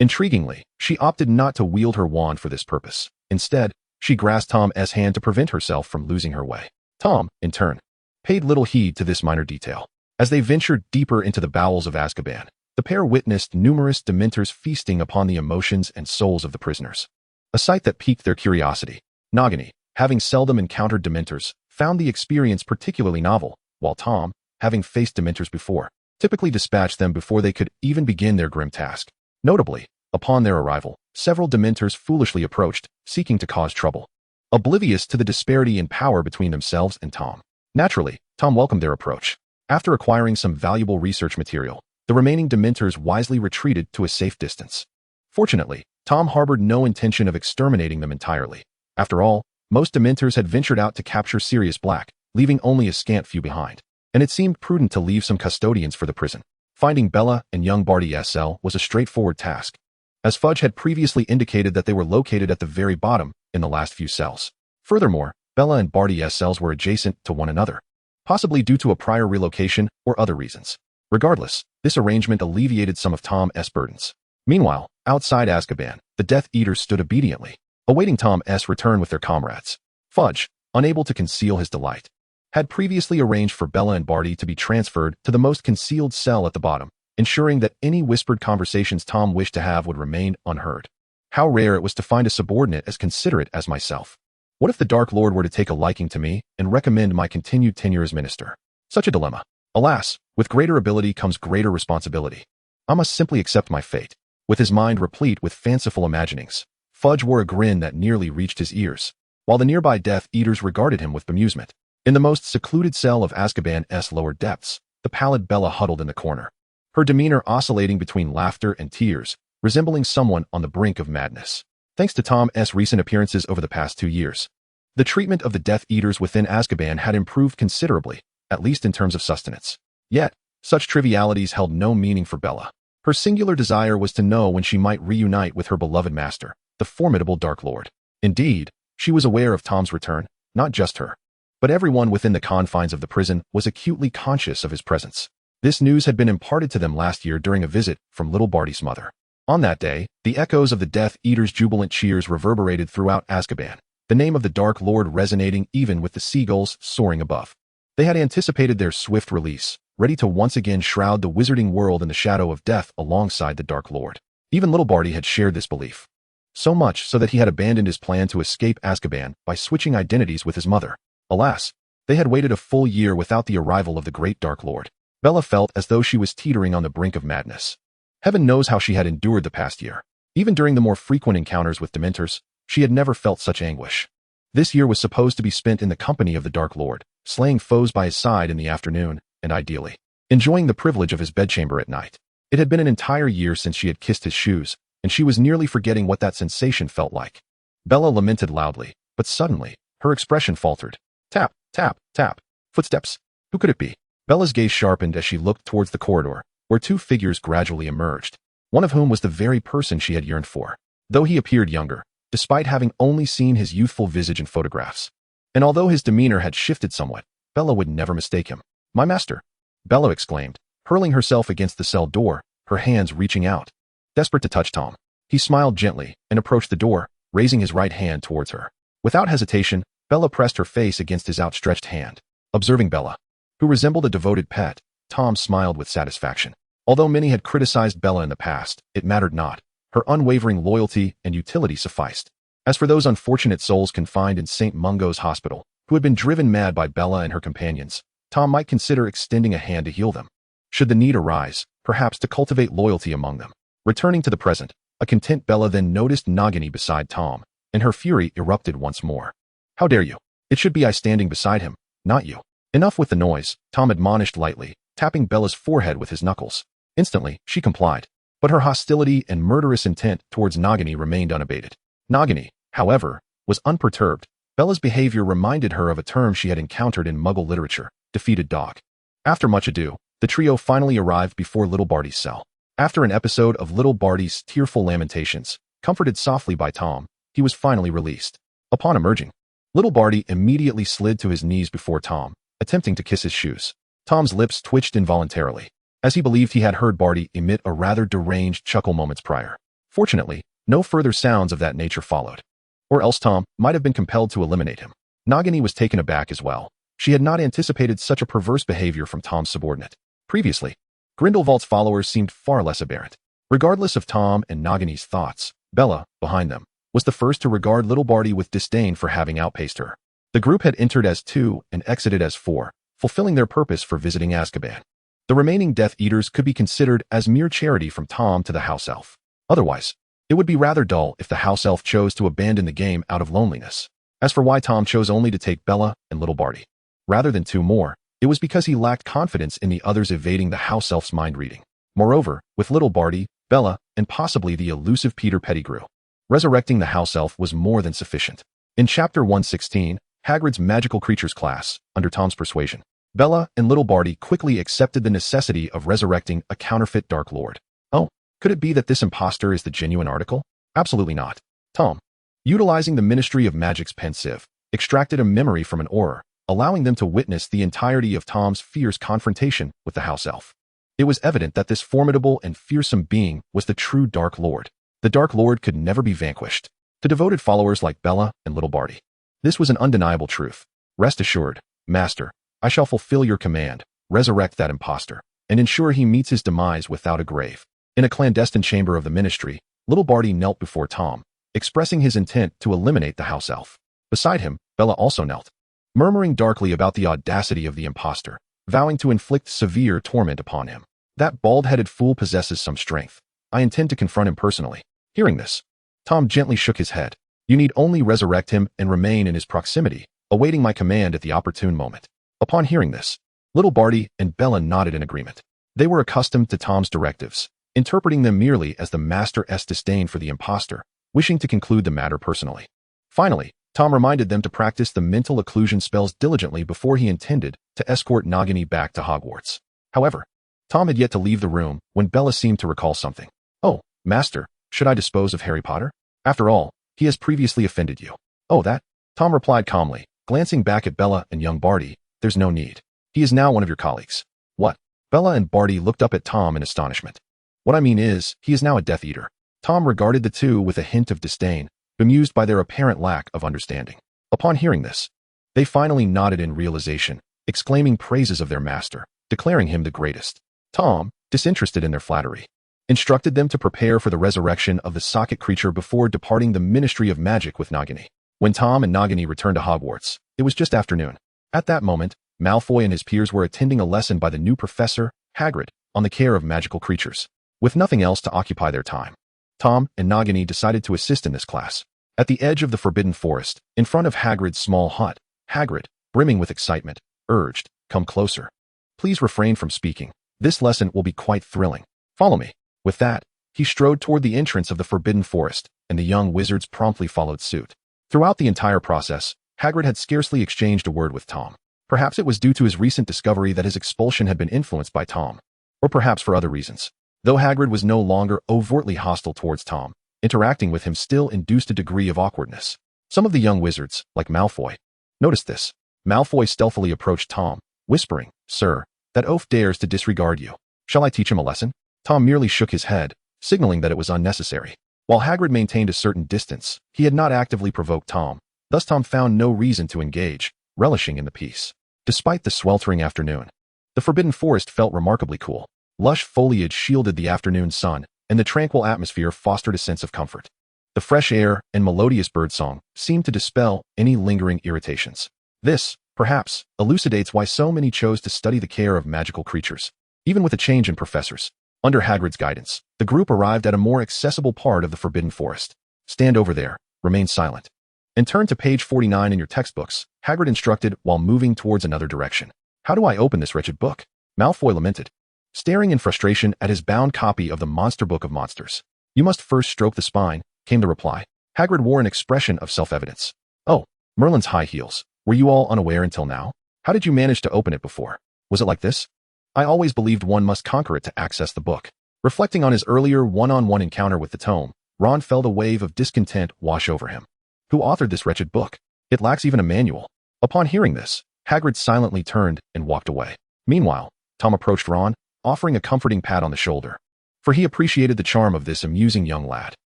intriguingly, she opted not to wield her wand for this purpose. Instead, she grasped Tom's hand to prevent herself from losing her way. Tom, in turn, paid little heed to this minor detail. As they ventured deeper into the bowels of Azkaban, the pair witnessed numerous Dementors feasting upon the emotions and souls of the prisoners. A sight that piqued their curiosity. Nagini, having seldom encountered Dementors, found the experience particularly novel, while Tom, having faced Dementors before, typically dispatched them before they could even begin their grim task. Notably, upon their arrival, several Dementors foolishly approached, seeking to cause trouble, oblivious to the disparity in power between themselves and Tom. Naturally, Tom welcomed their approach. After acquiring some valuable research material, the remaining Dementors wisely retreated to a safe distance. Fortunately, Tom harbored no intention of exterminating them entirely. After all, most Dementors had ventured out to capture Sirius Black, leaving only a scant few behind, and it seemed prudent to leave some custodians for the prison. Finding Bella and young Barty's cell was a straightforward task, as Fudge had previously indicated that they were located at the very bottom in the last few cells. Furthermore, Bella and Barty's cells were adjacent to one another, possibly due to a prior relocation or other reasons. Regardless, this arrangement alleviated some of Tom's burdens. Meanwhile, outside Azkaban, the Death Eaters stood obediently, awaiting Tom's return with their comrades. Fudge, unable to conceal his delight, had previously arranged for Bella and Barty to be transferred to the most concealed cell at the bottom, ensuring that any whispered conversations Tom wished to have would remain unheard. How rare it was to find a subordinate as considerate as myself. What if the Dark Lord were to take a liking to me and recommend my continued tenure as minister? Such a dilemma. Alas, with greater ability comes greater responsibility. I must simply accept my fate. With his mind replete with fanciful imaginings, Fudge wore a grin that nearly reached his ears, while the nearby Death Eaters regarded him with bemusement. In the most secluded cell of Azkaban's lower depths, the pallid Bella huddled in the corner, her demeanor oscillating between laughter and tears, resembling someone on the brink of madness. Thanks to Tom's recent appearances over the past 2 years, The treatment of the Death Eaters within Azkaban had improved considerably, at least in terms of sustenance. Yet, such trivialities held no meaning for Bella. Her singular desire was to know when she might reunite with her beloved master, the formidable Dark Lord. Indeed, she was aware of Tom's return, not just her, but everyone within the confines of the prison was acutely conscious of his presence. This news had been imparted to them last year during a visit from little Barty's mother. On that day, the echoes of the Death Eaters' jubilant cheers reverberated throughout Azkaban, the name of the Dark Lord resonating even with the seagulls soaring above. They had anticipated their swift release, ready to once again shroud the wizarding world in the shadow of death alongside the Dark Lord. Even little Barty had shared this belief. So much so that he had abandoned his plan to escape Azkaban by switching identities with his mother. Alas, they had waited a full year without the arrival of the great Dark Lord. Bella felt as though she was teetering on the brink of madness. Heaven knows how she had endured the past year. Even during the more frequent encounters with Dementors, she had never felt such anguish. This year was supposed to be spent in the company of the Dark Lord, slaying foes by his side in the afternoon, and ideally, enjoying the privilege of his bedchamber at night. It had been an entire year since she had kissed his shoes, and she was nearly forgetting what that sensation felt like. Bella lamented loudly, but suddenly, her expression faltered. Tap, tap, tap. Footsteps. Who could it be? Bella's gaze sharpened as she looked towards the corridor, where two figures gradually emerged, one of whom was the very person she had yearned for. Though he appeared younger, despite having only seen his youthful visage in photographs. And although his demeanor had shifted somewhat, Bella would never mistake him. My master! Bella exclaimed, hurling herself against the cell door, her hands reaching out. Desperate to touch Tom, he smiled gently and approached the door, raising his right hand towards her. Without hesitation, Bella pressed her face against his outstretched hand. Observing Bella, who resembled a devoted pet, Tom smiled with satisfaction. Although many had criticized Bella in the past, it mattered not. Her unwavering loyalty and utility sufficed. As for those unfortunate souls confined in St. Mungo's hospital, who had been driven mad by Bella and her companions, Tom might consider extending a hand to heal them. Should the need arise, perhaps to cultivate loyalty among them. Returning to the present, a content Bella then noticed Nagini beside Tom, and her fury erupted once more. How dare you? It should be I standing beside him, not you. Enough with the noise, Tom admonished lightly, tapping Bella's forehead with his knuckles. Instantly, she complied. But her hostility and murderous intent towards Nagini remained unabated. Nagini, however, was unperturbed. Bella's behavior reminded her of a term she had encountered in Muggle literature, defeated dog. After much ado, the trio finally arrived before little Barty's cell. After an episode of little Barty's tearful lamentations, comforted softly by Tom, he was finally released. Upon emerging, little Barty immediately slid to his knees before Tom, attempting to kiss his shoes. Tom's lips twitched involuntarily, as he believed he had heard Barty emit a rather deranged chuckle moments prior. Fortunately, no further sounds of that nature followed. Or else Tom might have been compelled to eliminate him. Nagini was taken aback as well. She had not anticipated such a perverse behavior from Tom's subordinate. Previously, Grindelwald's followers seemed far less aberrant. Regardless of Tom and Nagini's thoughts, Bella, behind them, was the first to regard little Barty with disdain for having outpaced her. The group had entered as 2 and exited as 4, fulfilling their purpose for visiting Azkaban. The remaining Death Eaters could be considered as mere charity from Tom to the house elf. Otherwise, it would be rather dull if the house elf chose to abandon the game out of loneliness. As for why Tom chose only to take Bella and little Barty, rather than 2 more, it was because he lacked confidence in the others evading the house elf's mind reading. Moreover, with little Barty, Bella, and possibly the elusive Peter Pettigrew, resurrecting the house elf was more than sufficient. In Chapter 116, Hagrid's Magical Creatures class, under Tom's persuasion, Bella and little Barty quickly accepted the necessity of resurrecting a counterfeit Dark Lord. Oh, could it be that this imposter is the genuine article? Absolutely not. Tom, utilizing the Ministry of Magic's pensieve, extracted a memory from an auror, allowing them to witness the entirety of Tom's fierce confrontation with the house elf. It was evident that this formidable and fearsome being was the true Dark Lord. The Dark Lord could never be vanquished. To devoted followers like Bella and little Barty, this was an undeniable truth. Rest assured, Master, I shall fulfill your command, resurrect that impostor, and ensure he meets his demise without a grave. In a clandestine chamber of the ministry, little Barty knelt before Tom, expressing his intent to eliminate the house elf. Beside him, Bella also knelt, murmuring darkly about the audacity of the impostor, vowing to inflict severe torment upon him. That bald-headed fool possesses some strength. I intend to confront him personally. Hearing this, Tom gently shook his head. You need only resurrect him and remain in his proximity, awaiting my command at the opportune moment. Upon hearing this, little Barty and Bella nodded in agreement. They were accustomed to Tom's directives, interpreting them merely as the master's disdain for the impostor, wishing to conclude the matter personally. Finally, Tom reminded them to practice the mental occlusion spells diligently before he intended to escort Nagini back to Hogwarts. However, Tom had yet to leave the room when Bella seemed to recall something. "Oh, Master, should I dispose of Harry Potter? After all, he has previously offended you." "Oh, that?" Tom replied calmly, glancing back at Bella and young Barty. "There's no need. He is now one of your colleagues." "What?" Bella and Barty looked up at Tom in astonishment. "What I mean is, he is now a Death Eater." Tom regarded the two with a hint of disdain, bemused by their apparent lack of understanding. Upon hearing this, they finally nodded in realization, exclaiming praises of their master, declaring him the greatest. Tom, disinterested in their flattery, instructed them to prepare for the resurrection of the socket creature before departing the Ministry of Magic with Nagini. When Tom and Nagini returned to Hogwarts, it was just afternoon. At that moment, Malfoy and his peers were attending a lesson by the new professor, Hagrid, on the care of magical creatures. With nothing else to occupy their time, Tom and Nagini decided to assist in this class. At the edge of the Forbidden Forest, in front of Hagrid's small hut, Hagrid, brimming with excitement, urged, "Come closer. Please refrain from speaking. This lesson will be quite thrilling. Follow me." With that, he strode toward the entrance of the Forbidden Forest, and the young wizards promptly followed suit. Throughout the entire process, Hagrid had scarcely exchanged a word with Tom. Perhaps it was due to his recent discovery that his expulsion had been influenced by Tom, or perhaps for other reasons. Though Hagrid was no longer overtly hostile towards Tom, interacting with him still induced a degree of awkwardness. Some of the young wizards, like Malfoy, noticed this. Malfoy stealthily approached Tom, whispering, "Sir, that oaf dares to disregard you. Shall I teach him a lesson?" Tom merely shook his head, signaling that it was unnecessary. While Hagrid maintained a certain distance, he had not actively provoked Tom. Thus Tom found no reason to engage, relishing in the peace. Despite the sweltering afternoon, the Forbidden Forest felt remarkably cool. Lush foliage shielded the afternoon sun, and the tranquil atmosphere fostered a sense of comfort. The fresh air and melodious birdsong seemed to dispel any lingering irritations. This, perhaps, elucidates why so many chose to study the care of magical creatures. Even with a change in professors, under Hagrid's guidance, the group arrived at a more accessible part of the Forbidden Forest. "Stand over there, remain silent, and turn to page 49 in your textbooks," Hagrid instructed while moving towards another direction. "How do I open this wretched book?" Malfoy lamented, staring in frustration at his bound copy of the Monster Book of Monsters. "You must first stroke the spine," came the reply. Hagrid wore an expression of self-evidence. "Oh, Merlin's high heels. Were you all unaware until now? How did you manage to open it before? Was it like this? I always believed one must conquer it to access the book." Reflecting on his earlier one-on-one encounter with the tome, Ron felt a wave of discontent wash over him. Who authored this wretched book? It lacks even a manual. Upon hearing this, Hagrid silently turned and walked away. Meanwhile, Tom approached Ron, offering a comforting pat on the shoulder, for he appreciated the charm of this amusing young lad.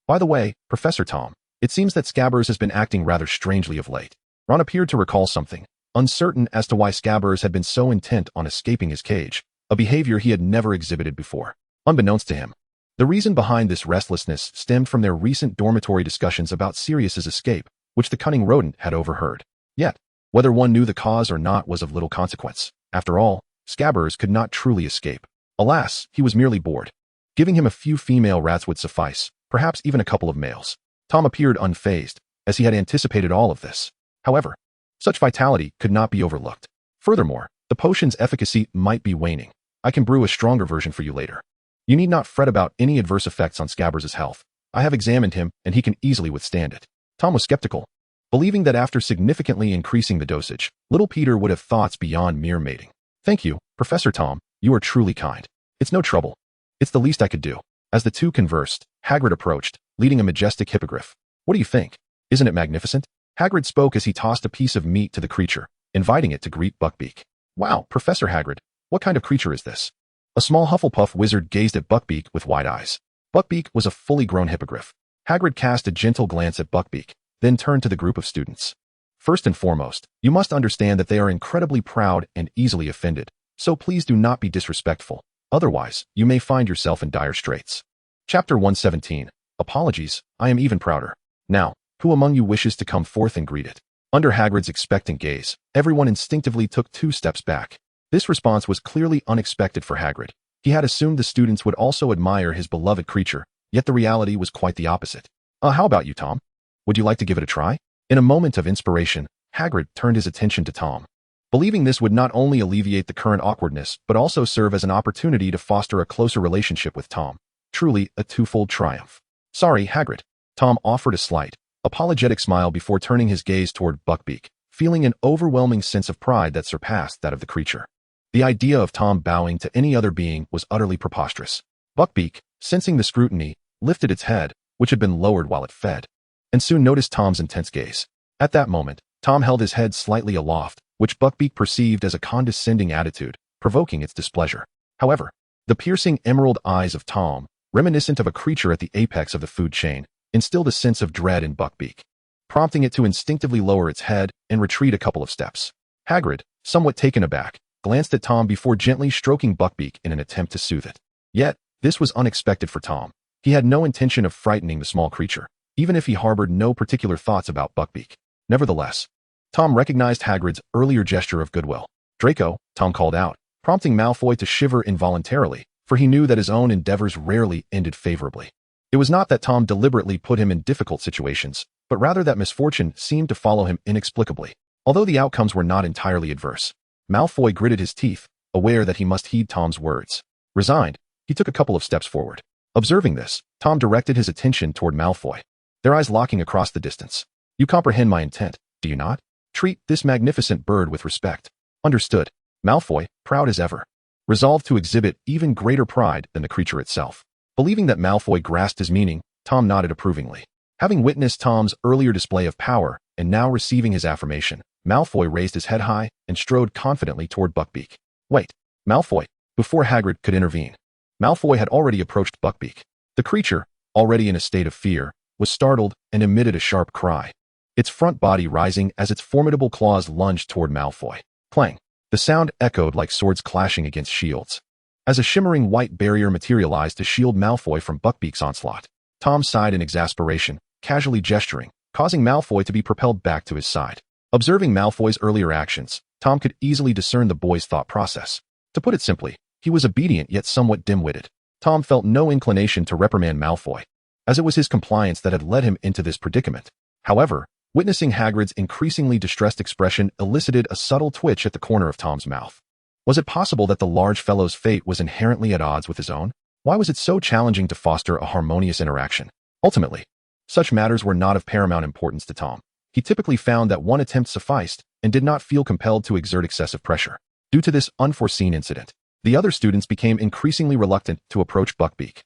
"By the way, Professor Tom, it seems that Scabbers has been acting rather strangely of late." Ron appeared to recall something, uncertain as to why Scabbers had been so intent on escaping his cage, a behavior he had never exhibited before. Unbeknownst to him, the reason behind this restlessness stemmed from their recent dormitory discussions about Sirius's escape, which the cunning rodent had overheard. Yet, whether one knew the cause or not was of little consequence. After all, Scabbers could not truly escape. Alas, he was merely bored. Giving him a few female rats would suffice, perhaps even a couple of males. Tom appeared unfazed, as he had anticipated all of this. However, such vitality could not be overlooked. Furthermore, the potion's efficacy might be waning. "I can brew a stronger version for you later. You need not fret about any adverse effects on Scabbers' health. I have examined him, and he can easily withstand it." Tom was skeptical, believing that after significantly increasing the dosage, little Peter would have thoughts beyond mere mating. "Thank you, Professor Tom, you are truly kind. It's no trouble. It's the least I could do." As the two conversed, Hagrid approached, leading a majestic hippogriff. "What do you think? Isn't it magnificent?" Hagrid spoke as he tossed a piece of meat to the creature, inviting it to greet Buckbeak. "Wow, Professor Hagrid, what kind of creature is this?" A small Hufflepuff wizard gazed at Buckbeak with wide eyes. Buckbeak was a fully grown hippogriff. Hagrid cast a gentle glance at Buckbeak, then turned to the group of students. "First and foremost, you must understand that they are incredibly proud and easily offended, so please do not be disrespectful. Otherwise, you may find yourself in dire straits." Chapter 117. Apologies, I am even prouder. Now, who among you wishes to come forth and greet it? Under Hagrid's expectant gaze, everyone instinctively took 2 steps back. This response was clearly unexpected for Hagrid. He had assumed the students would also admire his beloved creature, yet the reality was quite the opposite. How about you, Tom? Would you like to give it a try?" In a moment of inspiration, Hagrid turned his attention to Tom, believing this would not only alleviate the current awkwardness but also serve as an opportunity to foster a closer relationship with Tom. Truly a twofold triumph. "Sorry, Hagrid." Tom offered a slight, apologetic smile before turning his gaze toward Buckbeak, feeling an overwhelming sense of pride that surpassed that of the creature. The idea of Tom bowing to any other being was utterly preposterous. Buckbeak, sensing the scrutiny, lifted its head, which had been lowered while it fed, and soon noticed Tom's intense gaze. At that moment, Tom held his head slightly aloft, which Buckbeak perceived as a condescending attitude, provoking its displeasure. However, the piercing emerald eyes of Tom, reminiscent of a creature at the apex of the food chain, instilled a sense of dread in Buckbeak, prompting it to instinctively lower its head and retreat a couple of steps. Hagrid, somewhat taken aback, glanced at Tom before gently stroking Buckbeak in an attempt to soothe it. Yet, this was unexpected for Tom. He had no intention of frightening the small creature, even if he harbored no particular thoughts about Buckbeak. Nevertheless, Tom recognized Hagrid's earlier gesture of goodwill. "Draco," Tom called out, prompting Malfoy to shiver involuntarily, for he knew that his own endeavors rarely ended favorably. It was not that Tom deliberately put him in difficult situations, but rather that misfortune seemed to follow him inexplicably. Although the outcomes were not entirely adverse, Malfoy gritted his teeth, aware that he must heed Tom's words. Resigned, he took a couple of steps forward. Observing this, Tom directed his attention toward Malfoy, their eyes locking across the distance. "You comprehend my intent, do you not? Treat this magnificent bird with respect." "Understood." Malfoy, proud as ever, resolved to exhibit even greater pride than the creature itself. Believing that Malfoy grasped his meaning, Tom nodded approvingly. Having witnessed Tom's earlier display of power and now receiving his affirmation, Malfoy raised his head high and strode confidently toward Buckbeak. "Wait, Malfoy!" Before Hagrid could intervene, Malfoy had already approached Buckbeak. The creature, already in a state of fear, was startled and emitted a sharp cry, its front body rising as its formidable claws lunged toward Malfoy. Clang! The sound echoed like swords clashing against shields, as a shimmering white barrier materialized to shield Malfoy from Buckbeak's onslaught. Tom sighed in exasperation, casually gesturing, causing Malfoy to be propelled back to his side. Observing Malfoy's earlier actions, Tom could easily discern the boy's thought process. To put it simply, he was obedient yet somewhat dim-witted. Tom felt no inclination to reprimand Malfoy, as it was his compliance that had led him into this predicament. However, witnessing Hagrid's increasingly distressed expression elicited a subtle twitch at the corner of Tom's mouth. Was it possible that the large fellow's fate was inherently at odds with his own? Why was it so challenging to foster a harmonious interaction? Ultimately, such matters were not of paramount importance to Tom. He typically found that one attempt sufficed and did not feel compelled to exert excessive pressure. Due to this unforeseen incident, the other students became increasingly reluctant to approach Buckbeak.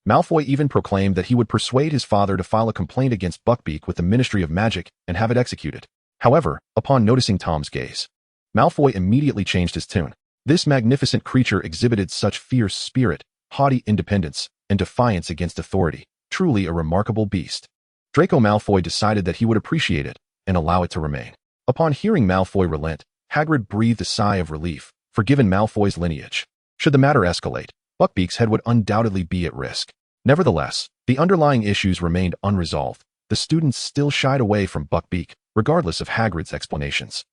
Malfoy even proclaimed that he would persuade his father to file a complaint against Buckbeak with the Ministry of Magic and have it executed. However, upon noticing Tom's gaze, Malfoy immediately changed his tune. This magnificent creature exhibited such fierce spirit, haughty independence, and defiance against authority, truly a remarkable beast. Draco Malfoy decided that he would appreciate it and allow it to remain. Upon hearing Malfoy relent, Hagrid breathed a sigh of relief, for given Malfoy's lineage, should the matter escalate, Buckbeak's head would undoubtedly be at risk. Nevertheless, the underlying issues remained unresolved. The students still shied away from Buckbeak, regardless of Hagrid's explanations.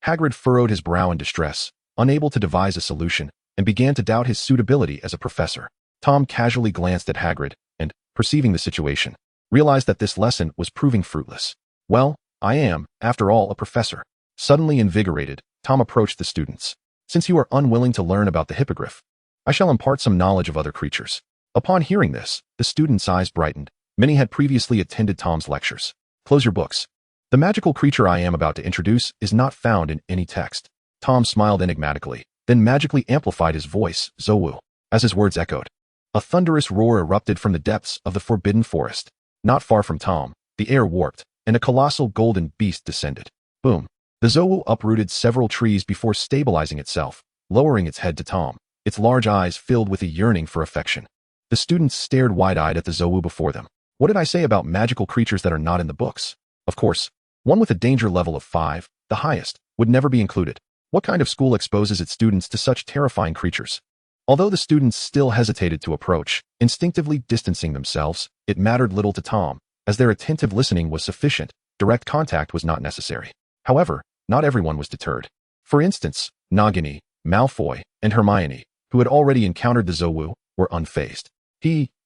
Hagrid furrowed his brow in distress, unable to devise a solution, and began to doubt his suitability as a professor. Tom casually glanced at Hagrid, and, perceiving the situation, realized that this lesson was proving fruitless. "Well, I am, after all, a professor." Suddenly invigorated, Tom approached the students. "Since you are unwilling to learn about the hippogriff, I shall impart some knowledge of other creatures." Upon hearing this, the students' eyes brightened. Many had previously attended Tom's lectures. "Close your books. The magical creature I am about to introduce is not found in any text." Tom smiled enigmatically, then magically amplified his voice, "Zowu." As his words echoed, a thunderous roar erupted from the depths of the forbidden forest. Not far from Tom, the air warped, and a colossal golden beast descended. Boom! The Zowu uprooted several trees before stabilizing itself, lowering its head to Tom, its large eyes filled with a yearning for affection. The students stared wide-eyed at the Zowu before them. What did I say about magical creatures that are not in the books? Of course, one with a danger level of 5, the highest, would never be included. What kind of school exposes its students to such terrifying creatures? Although the students still hesitated to approach, instinctively distancing themselves, it mattered little to Tom, as their attentive listening was sufficient. Direct contact was not necessary. However, not everyone was deterred. For instance, Nagini, Malfoy, and Hermione, who had already encountered the Zowu, were unfazed.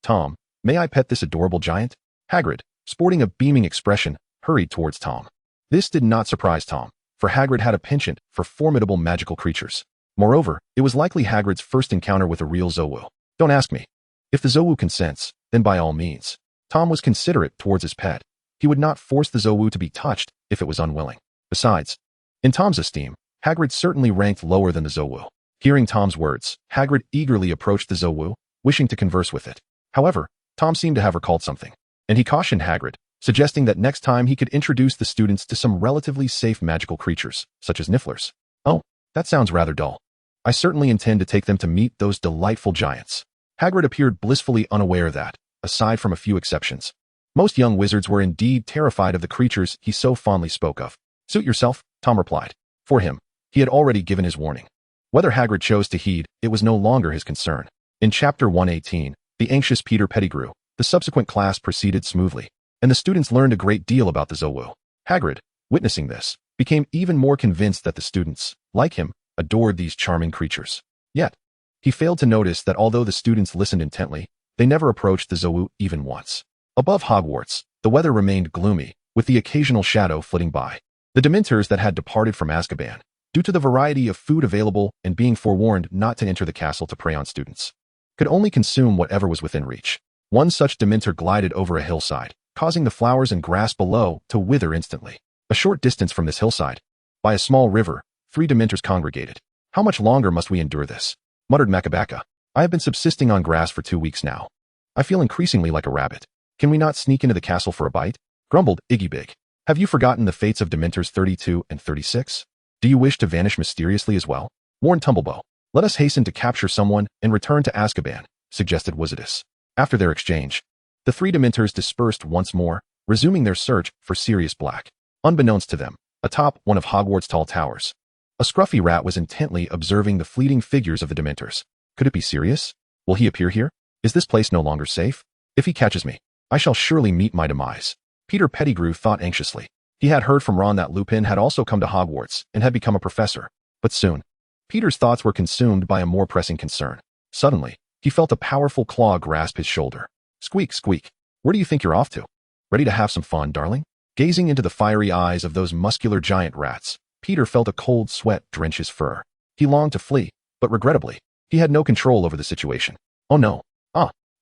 "Tom, may I pet this adorable giant?" Hagrid, sporting a beaming expression, hurried towards Tom. This did not surprise Tom, for Hagrid had a penchant for formidable magical creatures. Moreover, it was likely Hagrid's first encounter with a real Zowu. "Don't ask me. If the Zowu consents, then by all means." Tom was considerate towards his pet, He would not force the Zowu to be touched if it was unwilling. Besides, in Tom's esteem, Hagrid certainly ranked lower than the Zowu. Hearing Tom's words, Hagrid eagerly approached the Zowu, wishing to converse with it. However, Tom seemed to have recalled something, and he cautioned Hagrid, suggesting that next time he could introduce the students to some relatively safe magical creatures, such as nifflers. Oh, that sounds rather dull. I certainly intend to take them to meet those delightful giants. Hagrid appeared blissfully unaware that, aside from a few exceptions, most young wizards were indeed terrified of the creatures he so fondly spoke of. Suit yourself, Tom replied. For him, he had already given his warning. Whether Hagrid chose to heed, it was no longer his concern. In Chapter 118, The Anxious Peter Pettigrew, the subsequent class proceeded smoothly, and the students learned a great deal about the Zowu. Hagrid, witnessing this, became even more convinced that the students, like him, adored these charming creatures. Yet, he failed to notice that although the students listened intently, they never approached the Zowu even once. Above Hogwarts, the weather remained gloomy, with the occasional shadow flitting by. The Dementors that had departed from Azkaban, due to the variety of food available and being forewarned not to enter the castle to prey on students, could only consume whatever was within reach. One such Dementor glided over a hillside, causing the flowers and grass below to wither instantly. A short distance from this hillside, by a small river, 3 Dementors congregated. How much longer must we endure this? Muttered Makabaka. I have been subsisting on grass for 2 weeks now. I feel increasingly like a rabbit. Can we not sneak into the castle for a bite? Grumbled Iggy Big. Have you forgotten the fates of Dementors 32 and 36? Do you wish to vanish mysteriously as well? Warned Tumblebow. Let us hasten to capture someone and return to Azkaban, suggested Wizardus. After their exchange, the 3 Dementors dispersed once more, resuming their search for Sirius Black. Unbeknownst to them, atop one of Hogwarts' tall towers, a scruffy rat was intently observing the fleeting figures of the Dementors. Could it be Sirius? Will he appear here? Is this place no longer safe? If he catches me, I shall surely meet my demise. Peter Pettigrew thought anxiously. He had heard from Ron that Lupin had also come to Hogwarts and had become a professor. But soon, Peter's thoughts were consumed by a more pressing concern. Suddenly, he felt a powerful claw grasp his shoulder. Squeak, squeak. Where do you think you're off to? Ready to have some fun, darling? Gazing into the fiery eyes of those muscular giant rats, Peter felt a cold sweat drench his fur. He longed to flee, but regrettably, he had no control over the situation. Oh no.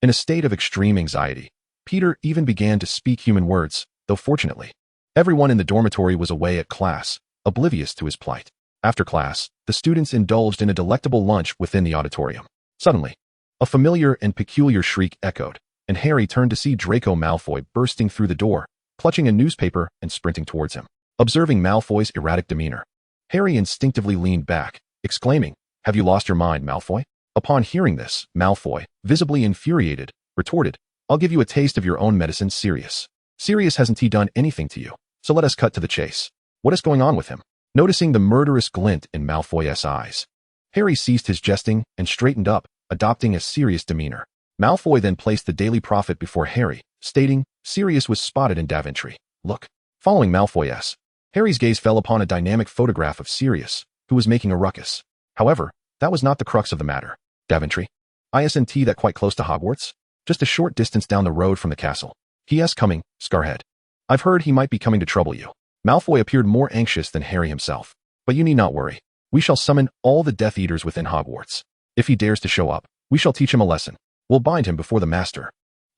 In a state of extreme anxiety, Peter even began to speak human words, though fortunately, everyone in the dormitory was away at class, oblivious to his plight. After class, the students indulged in a delectable lunch within the auditorium. Suddenly, a familiar and peculiar shriek echoed, and Harry turned to see Draco Malfoy bursting through the door, clutching a newspaper and sprinting towards him. Observing Malfoy's erratic demeanor, Harry instinctively leaned back, exclaiming, "Have you lost your mind, Malfoy?" Upon hearing this, Malfoy, visibly infuriated, retorted, "I'll give you a taste of your own medicine, Sirius. Sirius hasn't he done anything to you? So let us cut to the chase. What is going on with him?" Noticing the murderous glint in Malfoy's eyes, Harry ceased his jesting and straightened up, adopting a serious demeanor. Malfoy then placed the Daily Prophet before Harry, stating, "Sirius was spotted in Daventry. Look." Following Malfoy's, Harry's gaze fell upon a dynamic photograph of Sirius, who was making a ruckus. However, that was not the crux of the matter. Daventry? Isn't that quite close to Hogwarts? Just a short distance down the road from the castle. He.S. coming, Scarhead. I've heard he might be coming to trouble you. Malfoy appeared more anxious than Harry himself. But you need not worry. We shall summon all the Death Eaters within Hogwarts. If he dares to show up, we shall teach him a lesson. We'll bind him before the master.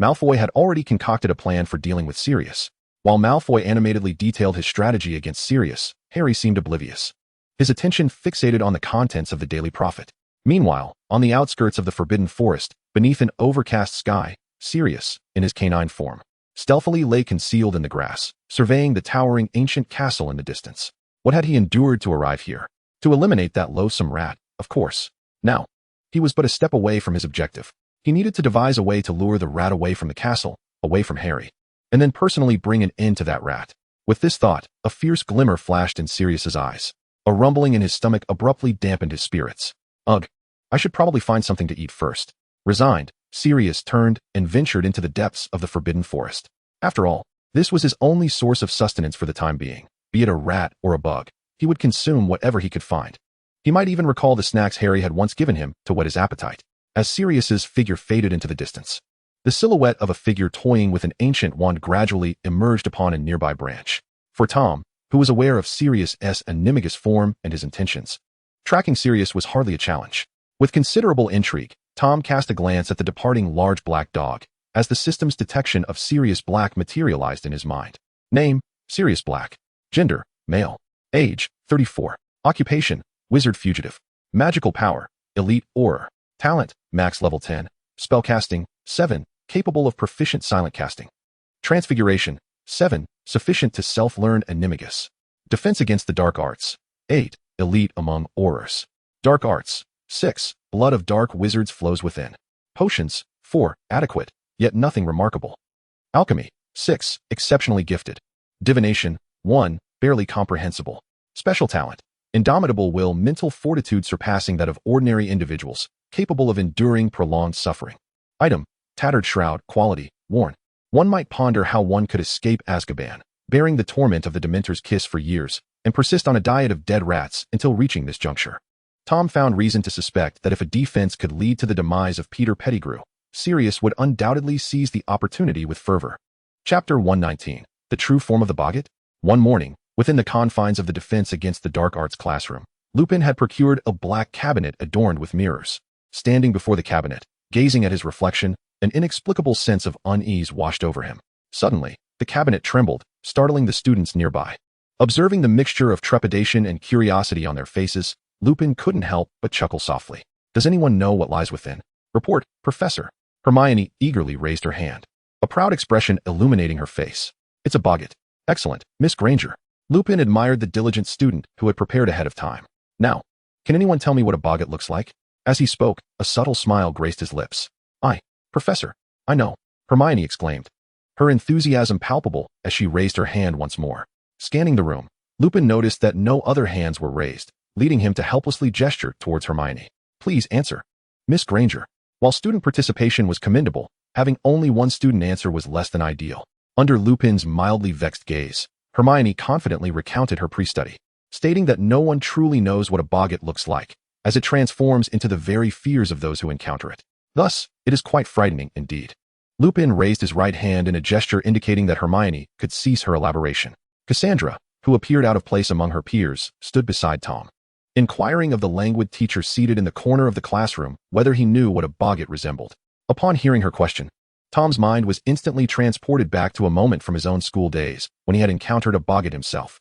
Malfoy had already concocted a plan for dealing with Sirius. While Malfoy animatedly detailed his strategy against Sirius, Harry seemed oblivious. His attention fixated on the contents of the Daily Prophet. Meanwhile, on the outskirts of the Forbidden Forest, beneath an overcast sky, Sirius, in his canine form, stealthily lay concealed in the grass, surveying the towering ancient castle in the distance. What had he endured to arrive here? To eliminate that loathsome rat, of course. Now, he was but a step away from his objective. He needed to devise a way to lure the rat away from the castle, away from Harry, and then personally bring an end to that rat. With this thought, a fierce glimmer flashed in Sirius's eyes. A rumbling in his stomach abruptly dampened his spirits. Ugh, I should probably find something to eat first. Resigned, Sirius turned and ventured into the depths of the Forbidden Forest. After all, this was his only source of sustenance for the time being. Be it a rat or a bug, he would consume whatever he could find. He might even recall the snacks Harry had once given him to whet his appetite. As Sirius's figure faded into the distance, the silhouette of a figure toying with an ancient wand gradually emerged upon a nearby branch. For Tom, who was aware of Sirius's animagus form and his intentions, tracking Sirius was hardly a challenge. With considerable intrigue, Tom cast a glance at the departing large black dog, as the system's detection of Sirius Black materialized in his mind. Name, Sirius Black. Gender, male. Age, 34. Occupation, wizard fugitive. Magical power, elite aura. Talent, max level 10. Spellcasting, 7. Capable of proficient silent casting. Transfiguration, 7. Sufficient to self-learn animagus. Defense against the dark arts, 8. Elite among auras. Dark arts, 6. Blood of dark wizards flows within. Potions, 4. Adequate, yet nothing remarkable. Alchemy, 6. Exceptionally gifted. Divination, 1. Barely comprehensible. Special talent, indomitable will, mental fortitude surpassing that of ordinary individuals, capable of enduring prolonged suffering. Item, tattered shroud, quality, worn. One might ponder how one could escape Azkaban, bearing the torment of the Dementor's kiss for years, and persist on a diet of dead rats until reaching this juncture. Tom found reason to suspect that if a defense could lead to the demise of Peter Pettigrew, Sirius would undoubtedly seize the opportunity with fervor. Chapter 119. The True Form of the Boggart? One morning, within the confines of the Defense Against the Dark Arts classroom, Lupin had procured a black cabinet adorned with mirrors. Standing before the cabinet, gazing at his reflection, an inexplicable sense of unease washed over him. Suddenly, the cabinet trembled, startling the students nearby. Observing the mixture of trepidation and curiosity on their faces, Lupin couldn't help but chuckle softly. Does anyone know what lies within? Report, Professor. Hermione eagerly raised her hand, a proud expression illuminating her face. It's a boggart. Excellent, Miss Granger. Lupin admired the diligent student who had prepared ahead of time. Now, can anyone tell me what a boggart looks like? As he spoke, a subtle smile graced his lips. Professor, I know, Hermione exclaimed, her enthusiasm palpable as she raised her hand once more. Scanning the room, Lupin noticed that no other hands were raised, leading him to helplessly gesture towards Hermione. Please answer. Miss Granger. While student participation was commendable, having only one student answer was less than ideal. Under Lupin's mildly vexed gaze, Hermione confidently recounted her pre-study, stating that no one truly knows what a boggart looks like, as it transforms into the very fears of those who encounter it. Thus, it is quite frightening indeed. Lupin raised his right hand in a gesture indicating that Hermione could cease her elaboration. Cassandra, who appeared out of place among her peers, stood beside Tom, inquiring of the languid teacher seated in the corner of the classroom whether he knew what a boggart resembled. Upon hearing her question, Tom's mind was instantly transported back to a moment from his own school days when he had encountered a boggart himself.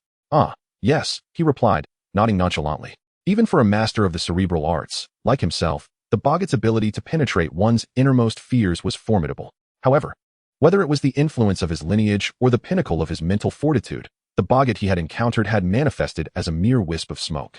Yes, he replied, nodding nonchalantly. Even for a master of the cerebral arts, like himself, the boggart's ability to penetrate one's innermost fears was formidable. However, whether it was the influence of his lineage or the pinnacle of his mental fortitude, the boggart he had encountered had manifested as a mere wisp of smoke.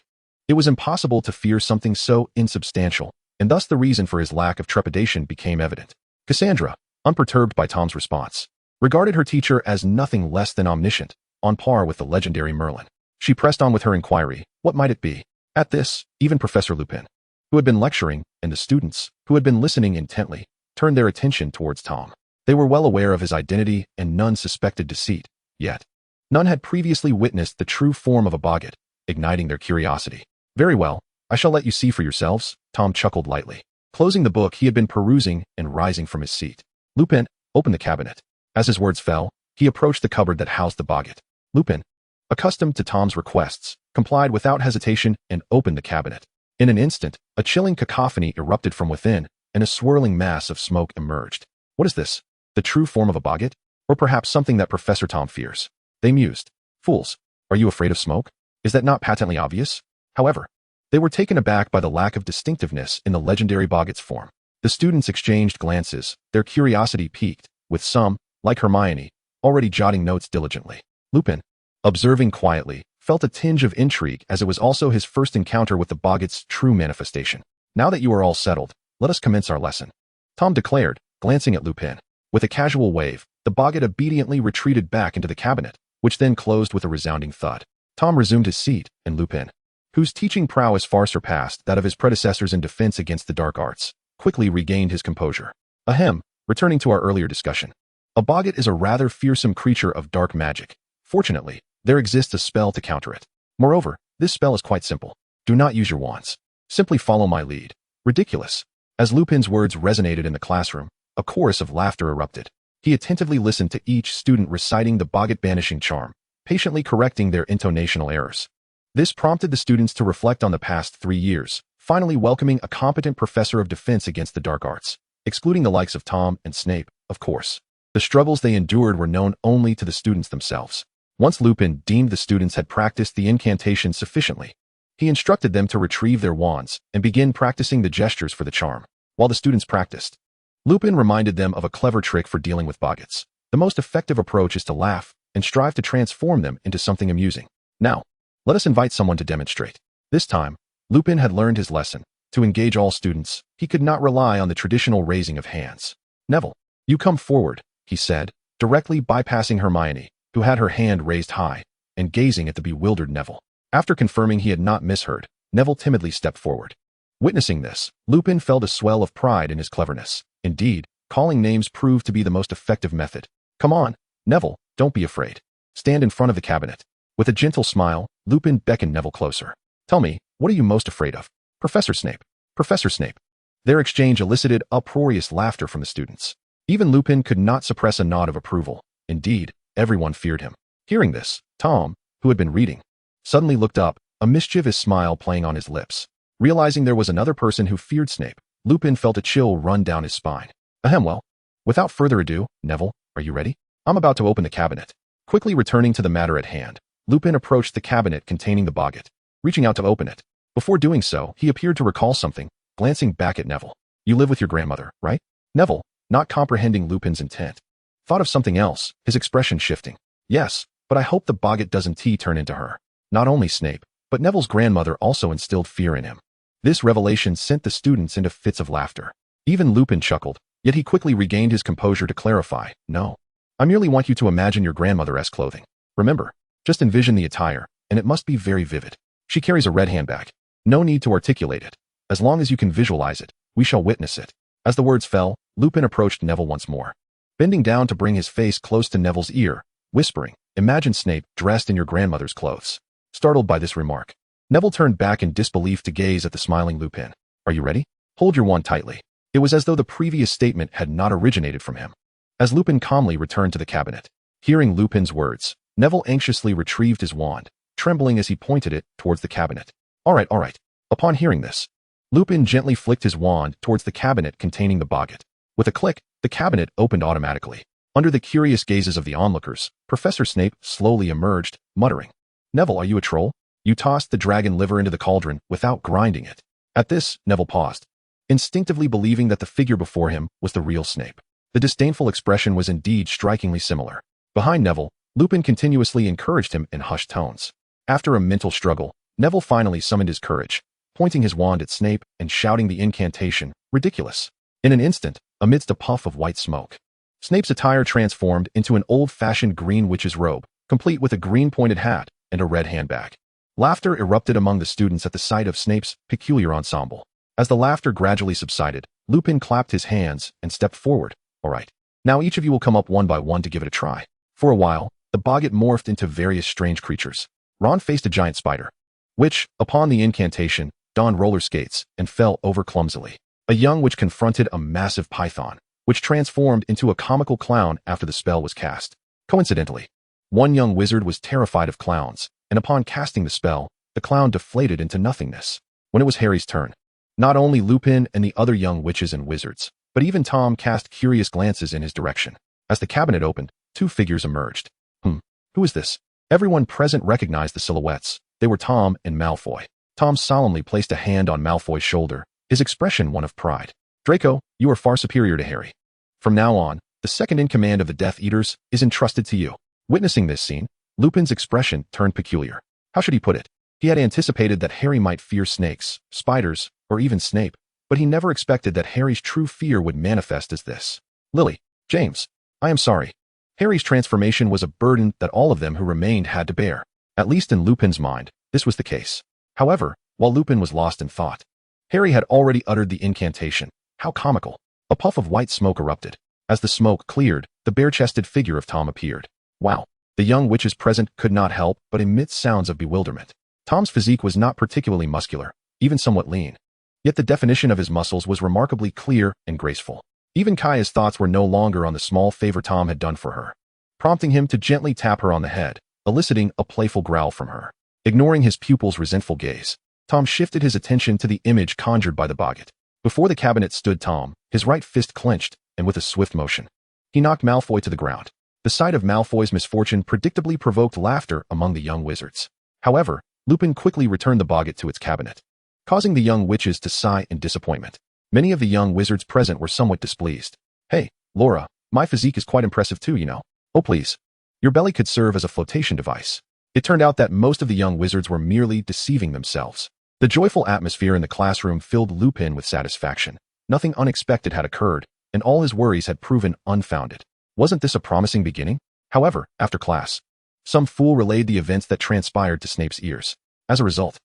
It was impossible to fear something so insubstantial, and thus the reason for his lack of trepidation became evident. Cassandra, unperturbed by Tom's response, regarded her teacher as nothing less than omniscient, on par with the legendary Merlin. She pressed on with her inquiry. What might it be? At this, even Professor Lupin, who had been lecturing, and the students, who had been listening intently, turned their attention towards Tom. They were well aware of his identity, and none suspected deceit. Yet, none had previously witnessed the true form of a boggart, igniting their curiosity. Very well, I shall let you see for yourselves, Tom chuckled lightly, closing the book he had been perusing and rising from his seat. Lupin, open the cabinet. As his words fell, he approached the cupboard that housed the boggart. Lupin, accustomed to Tom's requests, complied without hesitation and opened the cabinet. In an instant, a chilling cacophony erupted from within, and a swirling mass of smoke emerged. What is this? The true form of a boggart? Or perhaps something that Professor Tom fears? They mused. Fools, are you afraid of smoke? Is that not patently obvious? However, they were taken aback by the lack of distinctiveness in the legendary boggart's form. The students exchanged glances, their curiosity piqued, with some, like Hermione, already jotting notes diligently. Lupin, observing quietly, felt a tinge of intrigue as it was also his first encounter with the boggart's true manifestation. Now that you are all settled, let us commence our lesson, Tom declared, glancing at Lupin. With a casual wave, the boggart obediently retreated back into the cabinet, which then closed with a resounding thud. Tom resumed his seat, and Lupin, whose teaching prowess far surpassed that of his predecessors in defense against the dark arts, quickly regained his composure. Ahem, returning to our earlier discussion. A boggart is a rather fearsome creature of dark magic. Fortunately, there exists a spell to counter it. Moreover, this spell is quite simple. Do not use your wands. Simply follow my lead. Ridiculous. As Lupin's words resonated in the classroom, a chorus of laughter erupted. He attentively listened to each student reciting the boggart banishing charm, patiently correcting their intonational errors. This prompted the students to reflect on the past 3 years, finally welcoming a competent professor of defense against the dark arts, excluding the likes of Tom and Snape, of course. The struggles they endured were known only to the students themselves. Once Lupin deemed the students had practiced the incantation sufficiently, he instructed them to retrieve their wands and begin practicing the gestures for the charm. While the students practiced, Lupin reminded them of a clever trick for dealing with boggarts. The most effective approach is to laugh and strive to transform them into something amusing. Now, let us invite someone to demonstrate. This time, Lupin had learned his lesson. To engage all students, he could not rely on the traditional raising of hands. Neville, you come forward, he said, directly bypassing Hermione, who had her hand raised high and gazing at the bewildered Neville. After confirming he had not misheard, Neville timidly stepped forward. Witnessing this, Lupin felt a swell of pride in his cleverness. Indeed, calling names proved to be the most effective method. Come on, Neville, don't be afraid. Stand in front of the cabinet. With a gentle smile, Lupin beckoned Neville closer. Tell me, what are you most afraid of? Professor Snape. Professor Snape. Their exchange elicited uproarious laughter from the students. Even Lupin could not suppress a nod of approval. Indeed, everyone feared him. Hearing this, Tom, who had been reading, suddenly looked up, a mischievous smile playing on his lips. Realizing there was another person who feared Snape, Lupin felt a chill run down his spine. Ahem, well, without further ado, Neville, are you ready? I'm about to open the cabinet. Quickly returning to the matter at hand, Lupin approached the cabinet containing the boggart, reaching out to open it. Before doing so, he appeared to recall something, glancing back at Neville. You live with your grandmother, right? Neville, not comprehending Lupin's intent, thought of something else, his expression shifting. Yes, but I hope the boggart doesn't turn into her. Not only Snape, but Neville's grandmother also instilled fear in him. This revelation sent the students into fits of laughter. Even Lupin chuckled, yet he quickly regained his composure to clarify. No. I merely want you to imagine your grandmother's clothing. Remember, just envision the attire, and it must be very vivid. She carries a red handbag. No need to articulate it. As long as you can visualize it, we shall witness it. As the words fell, Lupin approached Neville once more, bending down to bring his face close to Neville's ear, whispering, imagine Snape dressed in your grandmother's clothes. Startled by this remark, Neville turned back in disbelief to gaze at the smiling Lupin. Are you ready? Hold your wand tightly. It was as though the previous statement had not originated from him. As Lupin calmly returned to the cabinet, hearing Lupin's words, Neville anxiously retrieved his wand, trembling as he pointed it towards the cabinet. All right. Upon hearing this, Lupin gently flicked his wand towards the cabinet containing the boggart. With a click, the cabinet opened automatically. Under the curious gazes of the onlookers, Professor Snape slowly emerged, muttering, Neville, are you a troll? You tossed the dragon liver into the cauldron without grinding it. At this, Neville paused, instinctively believing that the figure before him was the real Snape. The disdainful expression was indeed strikingly similar. Behind Neville, Lupin continuously encouraged him in hushed tones. After a mental struggle, Neville finally summoned his courage, pointing his wand at Snape and shouting the incantation, ridiculous. In an instant, amidst a puff of white smoke, Snape's attire transformed into an old-fashioned green witch's robe, complete with a green-pointed hat and a red handbag. Laughter erupted among the students at the sight of Snape's peculiar ensemble. As the laughter gradually subsided, Lupin clapped his hands and stepped forward. All right, now each of you will come up one by one to give it a try. For a while, the boggart morphed into various strange creatures. Ron faced a giant spider, which, upon the incantation, donned roller skates and fell over clumsily. A young witch confronted a massive python, which transformed into a comical clown after the spell was cast. Coincidentally, one young wizard was terrified of clowns, and upon casting the spell, the clown deflated into nothingness. When it was Harry's turn, not only Lupin and the other young witches and wizards, but even Tom cast curious glances in his direction. As the cabinet opened, two figures emerged. Who is this? Everyone present recognized the silhouettes. They were Tom and Malfoy. Tom solemnly placed a hand on Malfoy's shoulder, his expression one of pride. Draco, you are far superior to Harry. From now on, the second in command of the Death Eaters is entrusted to you. Witnessing this scene, Lupin's expression turned peculiar. How should he put it? He had anticipated that Harry might fear snakes, spiders, or even Snape, but he never expected that Harry's true fear would manifest as this. Lily, James, I am sorry. Harry's transformation was a burden that all of them who remained had to bear. At least in Lupin's mind, this was the case. However, while Lupin was lost in thought, Harry had already uttered the incantation. How comical. A puff of white smoke erupted. As the smoke cleared, the bare-chested figure of Tom appeared. Wow. The young witches present could not help but emit sounds of bewilderment. Tom's physique was not particularly muscular, even somewhat lean. Yet the definition of his muscles was remarkably clear and graceful. Even Kaya's thoughts were no longer on the small favor Tom had done for her, prompting him to gently tap her on the head, eliciting a playful growl from her. Ignoring his pupil's resentful gaze, Tom shifted his attention to the image conjured by the boggart. Before the cabinet stood Tom, his right fist clenched, and with a swift motion, He knocked Malfoy to the ground. The sight of Malfoy's misfortune predictably provoked laughter among the young wizards. However, Lupin quickly returned the boggart to its cabinet, causing the young witches to sigh in disappointment. Many of the young wizards present were somewhat displeased. "Hey, Laura, my physique is quite impressive too, you know. Oh please. Your belly could serve as a flotation device." It turned out that most of the young wizards were merely deceiving themselves. The joyful atmosphere in the classroom filled Lupin with satisfaction. Nothing unexpected had occurred, and all his worries had proven unfounded. Wasn't this a promising beginning? However, after class, some fool relayed the events that transpired to Snape's ears. As a result,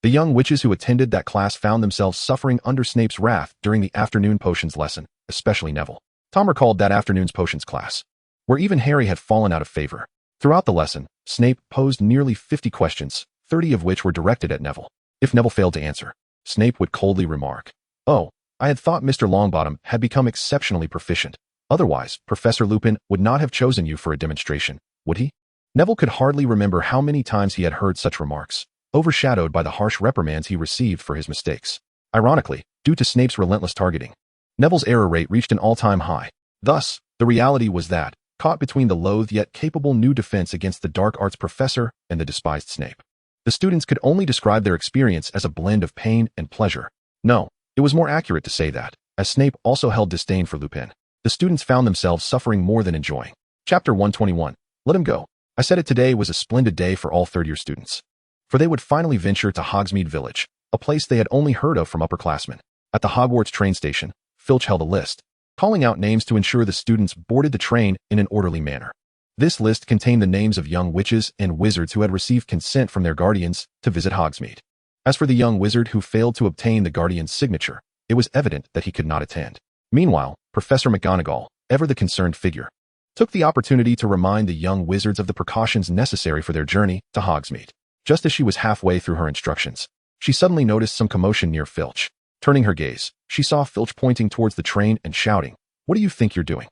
the young witches who attended that class found themselves suffering under Snape's wrath during the afternoon potions lesson, especially Neville. Tom recalled that afternoon's potions class, where even Harry had fallen out of favor. Throughout the lesson, Snape posed nearly 50 questions, 30 of which were directed at Neville. If Neville failed to answer, Snape would coldly remark, "Oh, I had thought Mr. Longbottom had become exceptionally proficient. Otherwise, Professor Lupin would not have chosen you for a demonstration, would he?" Neville could hardly remember how many times he had heard such remarks, overshadowed by the harsh reprimands he received for his mistakes. Ironically, due to Snape's relentless targeting, Neville's error rate reached an all-time high. Thus, the reality was that, caught between the loathed yet capable new defense against the dark arts professor and the despised Snape, the students could only describe their experience as a blend of pain and pleasure. No, it was more accurate to say that, as Snape also held disdain for Lupin, the students found themselves suffering more than enjoying. Chapter 121. Let him go. I said it today was a splendid day for all third-year students, for they would finally venture to Hogsmeade Village, a place they had only heard of from upperclassmen. At the Hogwarts train station, Filch held a list, calling out names to ensure the students boarded the train in an orderly manner. This list contained the names of young witches and wizards who had received consent from their guardians to visit Hogsmeade. As for the young wizard who failed to obtain the guardian's signature, it was evident that he could not attend. Meanwhile, Professor McGonagall, ever the concerned figure, took the opportunity to remind the young wizards of the precautions necessary for their journey to Hogsmeade. Just as she was halfway through her instructions, she suddenly noticed some commotion near Filch. Turning her gaze, she saw Filch pointing towards the train and shouting, "What do you think you're doing?"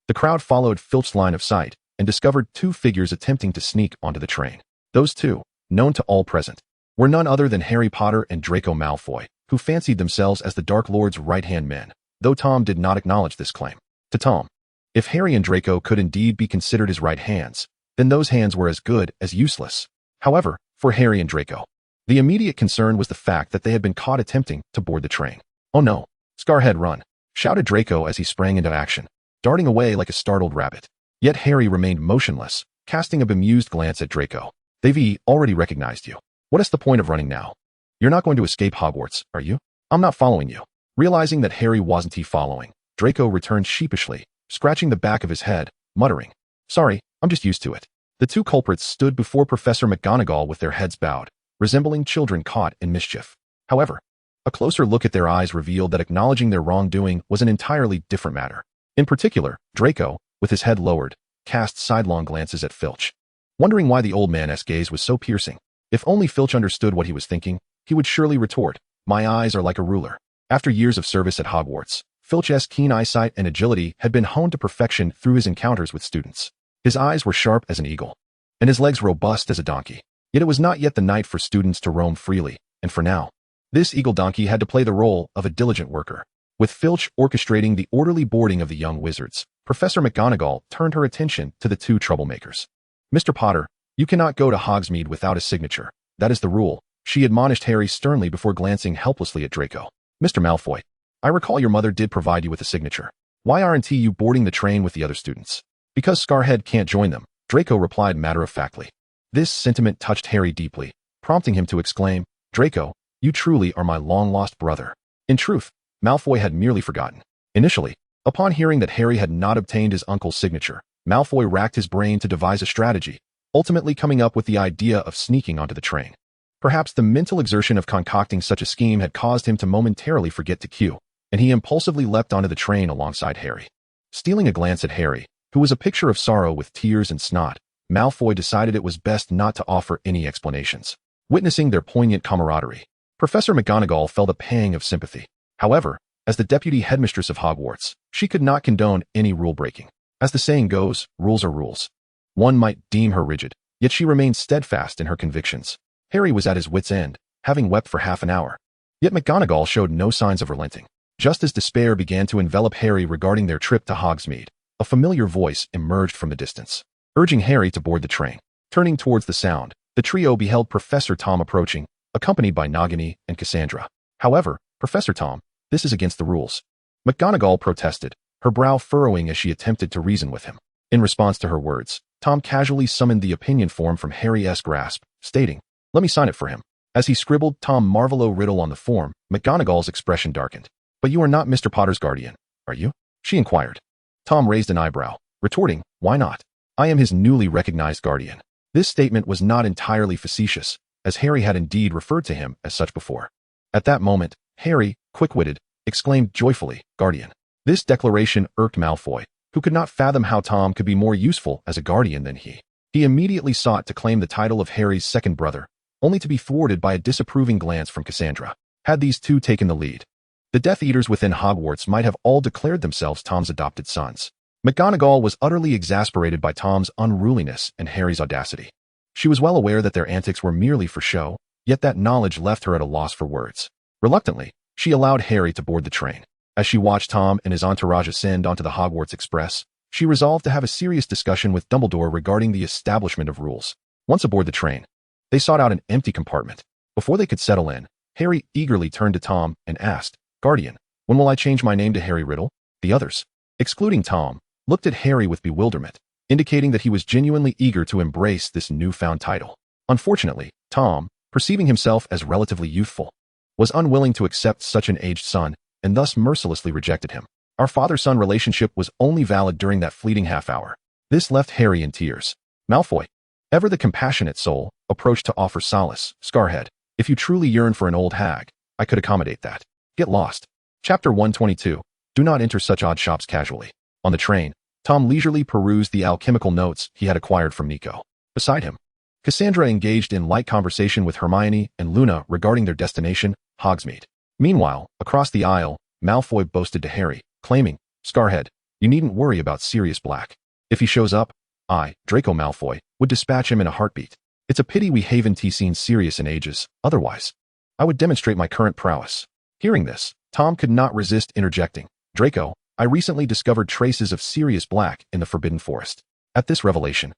The crowd followed Filch's line of sight and discovered two figures attempting to sneak onto the train. Those two, known to all present, were none other than Harry Potter and Draco Malfoy, who fancied themselves as the Dark Lord's right-hand men, though Tom did not acknowledge this claim. To Tom, if Harry and Draco could indeed be considered his right hands, then those hands were as good as useless. However, for Harry and Draco, the immediate concern was the fact that they had been caught attempting to board the train. "Oh no, Scarhead, run!" shouted Draco as he sprang into action, darting away like a startled rabbit. Yet Harry remained motionless, casting a bemused glance at Draco. "They've already recognized you. What is the point of running now? You're not going to escape Hogwarts, are you?" "I'm not following you." Realizing that Harry wasn't following, Draco returned sheepishly, scratching the back of his head, muttering, "Sorry, I'm just used to it." The two culprits stood before Professor McGonagall with their heads bowed, resembling children caught in mischief. However, a closer look at their eyes revealed that acknowledging their wrongdoing was an entirely different matter. In particular, Draco, with his head lowered, cast sidelong glances at Filch, wondering why the old man's gaze was so piercing. If only Filch understood what he was thinking, he would surely retort, "My eyes are like a ruler." After years of service at Hogwarts, Filch's keen eyesight and agility had been honed to perfection through his encounters with students. His eyes were sharp as an eagle, and his legs robust as a donkey. Yet it was not yet the night for students to roam freely, and for now, this eagle donkey had to play the role of a diligent worker. With Filch orchestrating the orderly boarding of the young wizards, Professor McGonagall turned her attention to the two troublemakers. "Mr. Potter, you cannot go to Hogsmeade without a signature. That is the rule," she admonished Harry sternly before glancing helplessly at Draco. "Mr. Malfoy, I recall your mother did provide you with a signature. Why aren't you boarding the train with the other students?" "Because Scarhead can't join them," Draco replied matter-of-factly. This sentiment touched Harry deeply, prompting him to exclaim, "Draco, you truly are my long-lost brother." In truth, Malfoy had merely forgotten. Initially, upon hearing that Harry had not obtained his uncle's signature, Malfoy racked his brain to devise a strategy, ultimately coming up with the idea of sneaking onto the train. Perhaps the mental exertion of concocting such a scheme had caused him to momentarily forget to cue, and he impulsively leapt onto the train alongside Harry. Stealing a glance at Harry, who was a picture of sorrow with tears and snot, Malfoy decided it was best not to offer any explanations. Witnessing their poignant camaraderie, Professor McGonagall felt a pang of sympathy. However, as the deputy headmistress of Hogwarts, she could not condone any rule-breaking. As the saying goes, rules are rules. One might deem her rigid, yet she remained steadfast in her convictions. Harry was at his wit's end, having wept for half an hour. Yet McGonagall showed no signs of relenting. Just as despair began to envelop Harry regarding their trip to Hogsmeade, a familiar voice emerged from the distance, urging Harry to board the train. Turning towards the sound, the trio beheld Professor Tom approaching, accompanied by Nagini and Cassandra. However, Professor Tom, this is against the rules. McGonagall protested, her brow furrowing as she attempted to reason with him. In response to her words, Tom casually summoned the opinion form from Harry's grasp, stating, "Let me sign it for him." As he scribbled Tom Riddle on the form, McGonagall's expression darkened. "But you are not Mr. Potter's guardian, are you?" she inquired. Tom raised an eyebrow, retorting, "Why not? I am his newly recognized guardian." This statement was not entirely facetious, as Harry had indeed referred to him as such before. At that moment, Harry, quick-witted, exclaimed joyfully, "Guardian." This declaration irked Malfoy, who could not fathom how Tom could be more useful as a guardian than he. He immediately sought to claim the title of Harry's second brother, only to be thwarted by a disapproving glance from Cassandra. Had these two taken the lead, the Death Eaters within Hogwarts might have all declared themselves Tom's adopted sons. McGonagall was utterly exasperated by Tom's unruliness and Harry's audacity. She was well aware that their antics were merely for show, yet that knowledge left her at a loss for words. Reluctantly, she allowed Harry to board the train. As she watched Tom and his entourage ascend onto the Hogwarts Express, she resolved to have a serious discussion with Dumbledore regarding the establishment of rules. Once aboard the train, they sought out an empty compartment. Before they could settle in, Harry eagerly turned to Tom and asked, "Guardian, when will I change my name to Harry Riddle?" The others, excluding Tom, looked at Harry with bewilderment, indicating that he was genuinely eager to embrace this newfound title. Unfortunately, Tom, perceiving himself as relatively youthful, was unwilling to accept such an aged son, and thus mercilessly rejected him. Our father-son relationship was only valid during that fleeting half-hour. This left Harry in tears. Malfoy, ever the compassionate soul, approached to offer solace. "Scarhead, if you truly yearn for an old hag, I could accommodate that. Get lost." Chapter 122. Do not enter such odd shops casually. On the train, Tom leisurely perused the alchemical notes he had acquired from Nico. Beside him, Cassandra engaged in light conversation with Hermione and Luna regarding their destination, Hogsmeade. Meanwhile, across the aisle, Malfoy boasted to Harry, claiming, "Scarhead, you needn't worry about Sirius Black. If he shows up, I, Draco Malfoy, would dispatch him in a heartbeat. It's a pity we haven't seen Sirius in ages, otherwise I would demonstrate my current prowess." Hearing this, Tom could not resist interjecting, "Draco, I recently discovered traces of Sirius Black in the Forbidden Forest." At this revelation,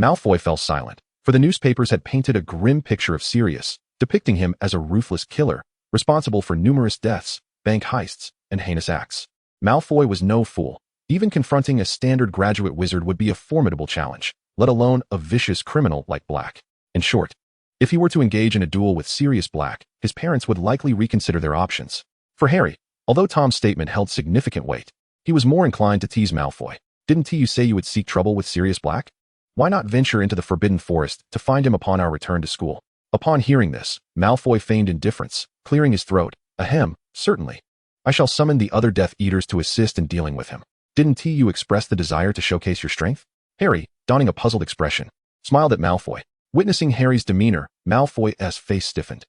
Malfoy fell silent, for the newspapers had painted a grim picture of Sirius, depicting him as a ruthless killer, responsible for numerous deaths, bank heists, and heinous acts. Malfoy was no fool. Even confronting a standard graduate wizard would be a formidable challenge, let alone a vicious criminal like Black. In short, if he were to engage in a duel with Sirius Black, his parents would likely reconsider their options. For Harry, although Tom's statement held significant weight, he was more inclined to tease Malfoy. "Didn't you say you would seek trouble with Sirius Black? Why not venture into the Forbidden Forest to find him upon our return to school?" Upon hearing this, Malfoy feigned indifference, clearing his throat. "Ahem, certainly. I shall summon the other Death Eaters to assist in dealing with him." "Didn't you express the desire to showcase your strength?" Harry, donning a puzzled expression, smiled at Malfoy. Witnessing Harry's demeanor, Malfoy's face stiffened.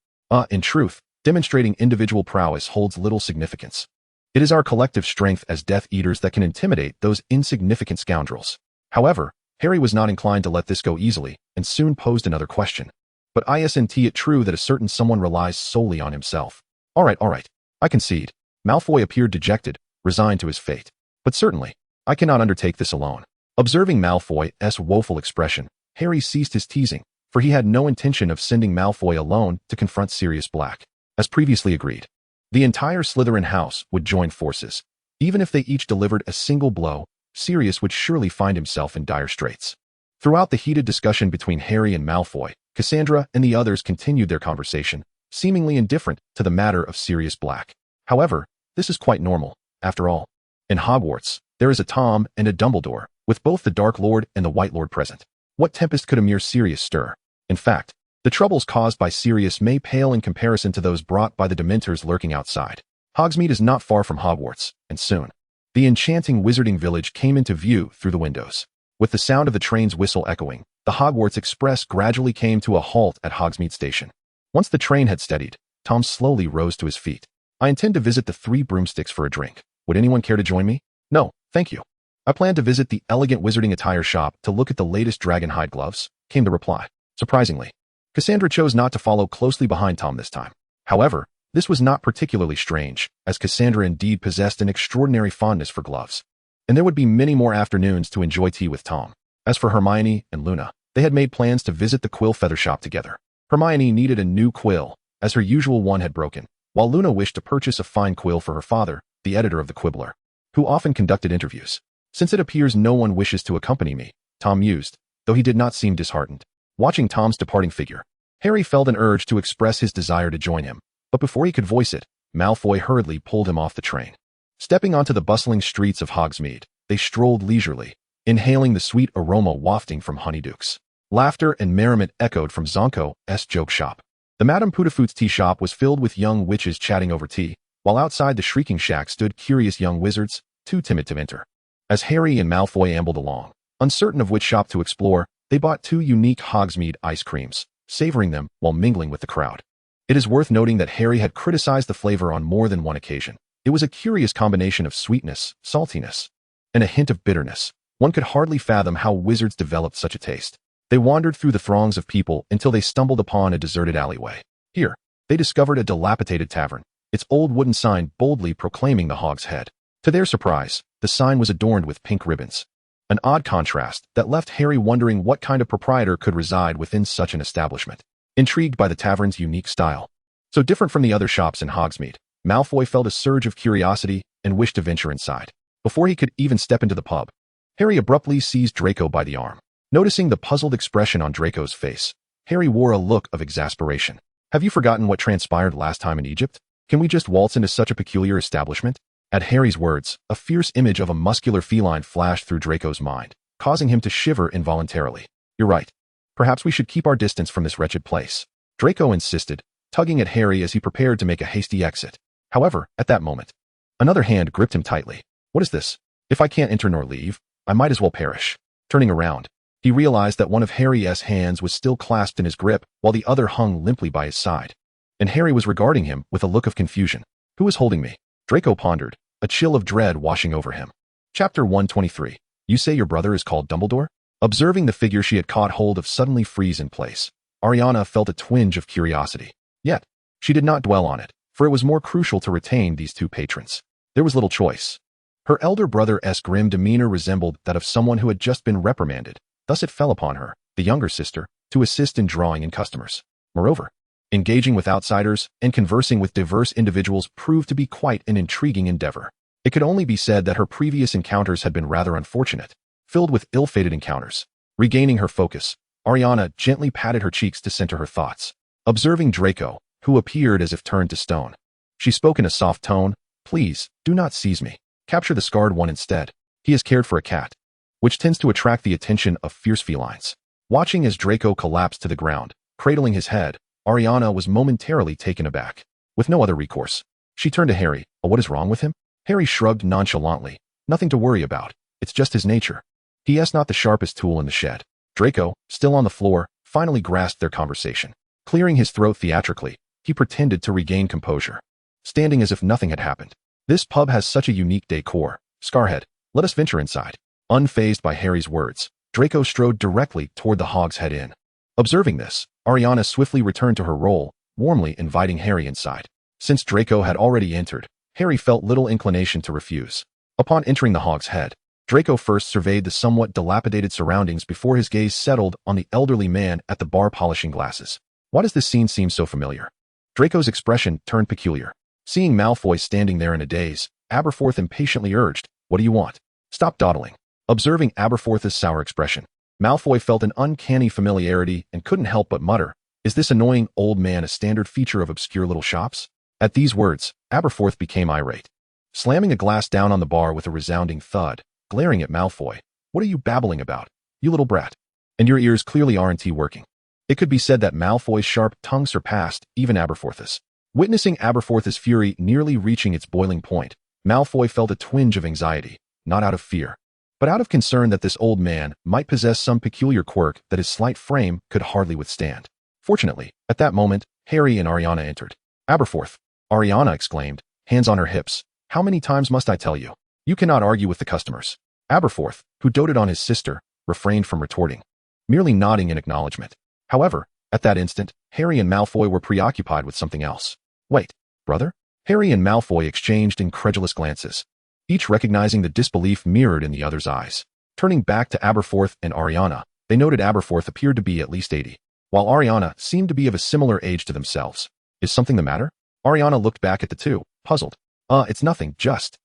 In truth, demonstrating individual prowess holds little significance. It is our collective strength as Death Eaters that can intimidate those insignificant scoundrels." However, Harry was not inclined to let this go easily, and soon posed another question. "But isn't it true that a certain someone relies solely on himself?" All right, I concede." Malfoy appeared dejected, resigned to his fate. "But certainly, I cannot undertake this alone." Observing Malfoy's woeful expression, Harry ceased his teasing, for he had no intention of sending Malfoy alone to confront Sirius Black. As previously agreed, the entire Slytherin house would join forces. Even if they each delivered a single blow, Sirius would surely find himself in dire straits. Throughout the heated discussion between Harry and Malfoy, Cassandra and the others continued their conversation, seemingly indifferent to the matter of Sirius Black. However, this is quite normal, after all. In Hogwarts, there is a Tom and a Dumbledore, with both the Dark Lord and the White Lord present. What tempest could a mere Sirius stir? In fact, the troubles caused by Sirius may pale in comparison to those brought by the Dementors lurking outside. Hogsmeade is not far from Hogwarts, and soon, the enchanting wizarding village came into view through the windows. With the sound of the train's whistle echoing, the Hogwarts Express gradually came to a halt at Hogsmeade Station. Once the train had steadied, Tom slowly rose to his feet. "I intend to visit the Three Broomsticks for a drink. Would anyone care to join me?" "No, thank you. I plan to visit the elegant wizarding attire shop to look at the latest dragon hide gloves," came the reply. Surprisingly, Cassandra chose not to follow closely behind Tom this time. However, this was not particularly strange, as Cassandra indeed possessed an extraordinary fondness for gloves. and there would be many more afternoons to enjoy tea with Tom. As for Hermione and Luna, they had made plans to visit the quill feather shop together. Hermione needed a new quill, as her usual one had broken, while Luna wished to purchase a fine quill for her father, the editor of the Quibbler, who often conducted interviews. Since it appears no one wishes to accompany me, Tom mused, though he did not seem disheartened. Watching Tom's departing figure, Harry felt an urge to express his desire to join him, but before he could voice it, Malfoy hurriedly pulled him off the train. Stepping onto the bustling streets of Hogsmeade, they strolled leisurely, inhaling the sweet aroma wafting from honeydukes. Laughter and merriment echoed from Zonko's joke shop. The Madame Putafoot's tea shop was filled with young witches chatting over tea, while outside the shrieking shack stood curious young wizards, too timid to enter. As Harry and Malfoy ambled along, uncertain of which shop to explore, they bought 2 unique Hogsmeade ice creams, savoring them while mingling with the crowd. It is worth noting that Harry had criticized the flavor on more than one occasion. It was a curious combination of sweetness, saltiness, and a hint of bitterness. One could hardly fathom how wizards developed such a taste. They wandered through the throngs of people until they stumbled upon a deserted alleyway. Here, they discovered a dilapidated tavern, its old wooden sign boldly proclaiming the Hog's Head. To their surprise, the sign was adorned with pink ribbons. An odd contrast that left Harry wondering what kind of proprietor could reside within such an establishment. Intrigued by the tavern's unique style, so different from the other shops in Hogsmeade, Malfoy felt a surge of curiosity and wished to venture inside. Before he could even step into the pub, Harry abruptly seized Draco by the arm. Noticing the puzzled expression on Draco's face, Harry wore a look of exasperation. Have you forgotten what transpired last time in Egypt? Can we just waltz into such a peculiar establishment? At Harry's words, a fierce image of a muscular feline flashed through Draco's mind, causing him to shiver involuntarily. You're right. Perhaps we should keep our distance from this wretched place, Draco insisted, tugging at Harry as he prepared to make a hasty exit. However, at that moment, another hand gripped him tightly. What is this? If I can't enter nor leave, I might as well perish. Turning around, he realized that one of Harry's hands was still clasped in his grip, while the other hung limply by his side. And Harry was regarding him with a look of confusion. Who is holding me? Draco pondered, a chill of dread washing over him. Chapter 123. You say your brother is called Dumbledore? Observing the figure she had caught hold of suddenly freeze in place, Ariana felt a twinge of curiosity. Yet, she did not dwell on it, for it was more crucial to retain these 2 patrons. There was little choice. Her elder brother's grim demeanor resembled that of someone who had just been reprimanded. Thus it fell upon her, the younger sister, to assist in drawing in customers. Moreover, engaging with outsiders and conversing with diverse individuals proved to be quite an intriguing endeavor. It could only be said that her previous encounters had been rather unfortunate, filled with ill-fated encounters. Regaining her focus, Ariana gently patted her cheeks to center her thoughts. Observing Draco, who appeared as if turned to stone, she spoke in a soft tone, Please, do not seize me. Capture the scarred one instead. He has cared for a cat, which tends to attract the attention of fierce felines. Watching as Draco collapsed to the ground, cradling his head, Ariana was momentarily taken aback. With no other recourse, she turned to Harry. What is wrong with him? Harry shrugged nonchalantly. Nothing to worry about. It's just his nature. He is not the sharpest tool in the shed. Draco, still on the floor, finally grasped their conversation. Clearing his throat theatrically, he pretended to regain composure, standing as if nothing had happened. This pub has such a unique decor. Scarhead, let us venture inside. Unfazed by Harry's words, Draco strode directly toward the Hog's Head Inn. Observing this, Ariana swiftly returned to her role, warmly inviting Harry inside. Since Draco had already entered, Harry felt little inclination to refuse. Upon entering the Hog's Head, Draco first surveyed the somewhat dilapidated surroundings before his gaze settled on the elderly man at the bar polishing glasses. Why does this scene seem so familiar? Draco's expression turned peculiar. Seeing Malfoy standing there in a daze, Aberforth impatiently urged, What do you want? Stop dawdling. Observing Aberforth's sour expression, Malfoy felt an uncanny familiarity and couldn't help but mutter, Is this annoying old man a standard feature of obscure little shops? At these words, Aberforth became irate. Slamming a glass down on the bar with a resounding thud, glaring at Malfoy, What are you babbling about, you little brat? And your ears clearly aren't working. It could be said that Malfoy's sharp tongue surpassed even Aberforth's. Witnessing Aberforth's fury nearly reaching its boiling point, Malfoy felt a twinge of anxiety, not out of fear, but out of concern that this old man might possess some peculiar quirk that his slight frame could hardly withstand. Fortunately, at that moment, Harry and Ariana entered. Aberforth, Ariana exclaimed, hands on her hips. How many times must I tell you? You cannot argue with the customers. Aberforth, who doted on his sister, refrained from retorting, merely nodding in acknowledgement. However, at that instant, Harry and Malfoy were preoccupied with something else. Wait, brother? Harry and Malfoy exchanged incredulous glances. each recognizing the disbelief mirrored in the other's eyes. Turning back to Aberforth and Ariana, they noted Aberforth appeared to be at least 80, while Ariana seemed to be of a similar age to themselves. Is something the matter? Ariana looked back at the two, puzzled. It's nothing, just.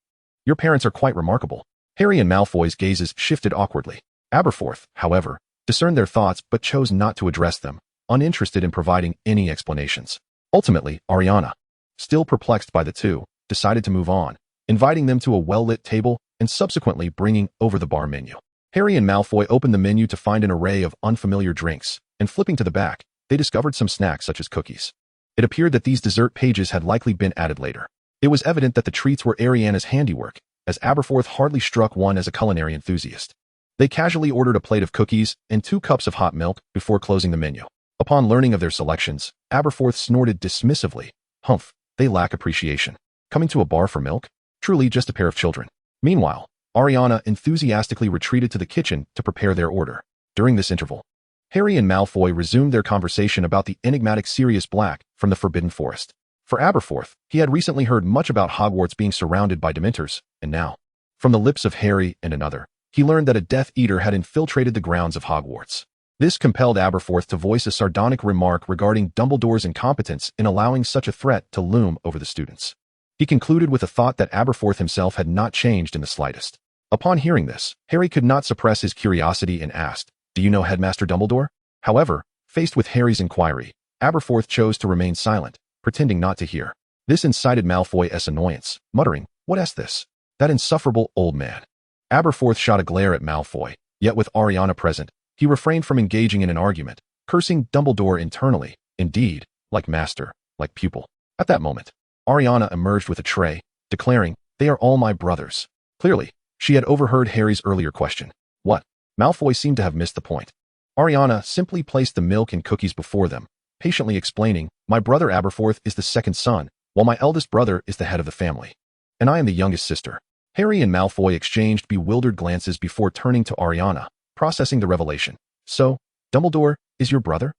Your parents are quite remarkable. Harry and Malfoy's gazes shifted awkwardly. Aberforth, however, discerned their thoughts but chose not to address them, uninterested in providing any explanations. Ultimately, Ariana, still perplexed by the two, decided to move on, inviting them to a well-lit table and subsequently bringing over the bar menu. Harry and Malfoy opened the menu to find an array of unfamiliar drinks, and flipping to the back, they discovered some snacks such as cookies. It appeared that these dessert pages had likely been added later. It was evident that the treats were Ariana's handiwork, as Aberforth hardly struck one as a culinary enthusiast. They casually ordered a plate of cookies and 2 cups of hot milk before closing the menu. Upon learning of their selections, Aberforth snorted dismissively. Humph, they lack appreciation. Coming to a bar for milk? Truly just a pair of children. Meanwhile, Ariana enthusiastically retreated to the kitchen to prepare their order. During this interval, Harry and Malfoy resumed their conversation about the enigmatic Sirius Black from the Forbidden Forest. For Aberforth, he had recently heard much about Hogwarts being surrounded by Dementors, and now, from the lips of Harry and another, he learned that a Death Eater had infiltrated the grounds of Hogwarts. This compelled Aberforth to voice a sardonic remark regarding Dumbledore's incompetence in allowing such a threat to loom over the students. He concluded with a thought that Aberforth himself had not changed in the slightest. Upon hearing this, Harry could not suppress his curiosity and asked, "Do you know Headmaster Dumbledore?" However, faced with Harry's inquiry, Aberforth chose to remain silent, pretending not to hear. This incited Malfoy's annoyance, muttering, "What is this? That insufferable old man." Aberforth shot a glare at Malfoy, yet with Ariana present, he refrained from engaging in an argument, cursing Dumbledore internally, indeed, like master, like pupil. At that moment, Ariana emerged with a tray, declaring, "They are all my brothers." Clearly, she had overheard Harry's earlier question. What? Malfoy seemed to have missed the point. Ariana simply placed the milk and cookies before them, patiently explaining, "My brother Aberforth is the second son, while my eldest brother is the head of the family. And I am the youngest sister." Harry and Malfoy exchanged bewildered glances before turning to Ariana, processing the revelation. "So, Dumbledore is your brother?"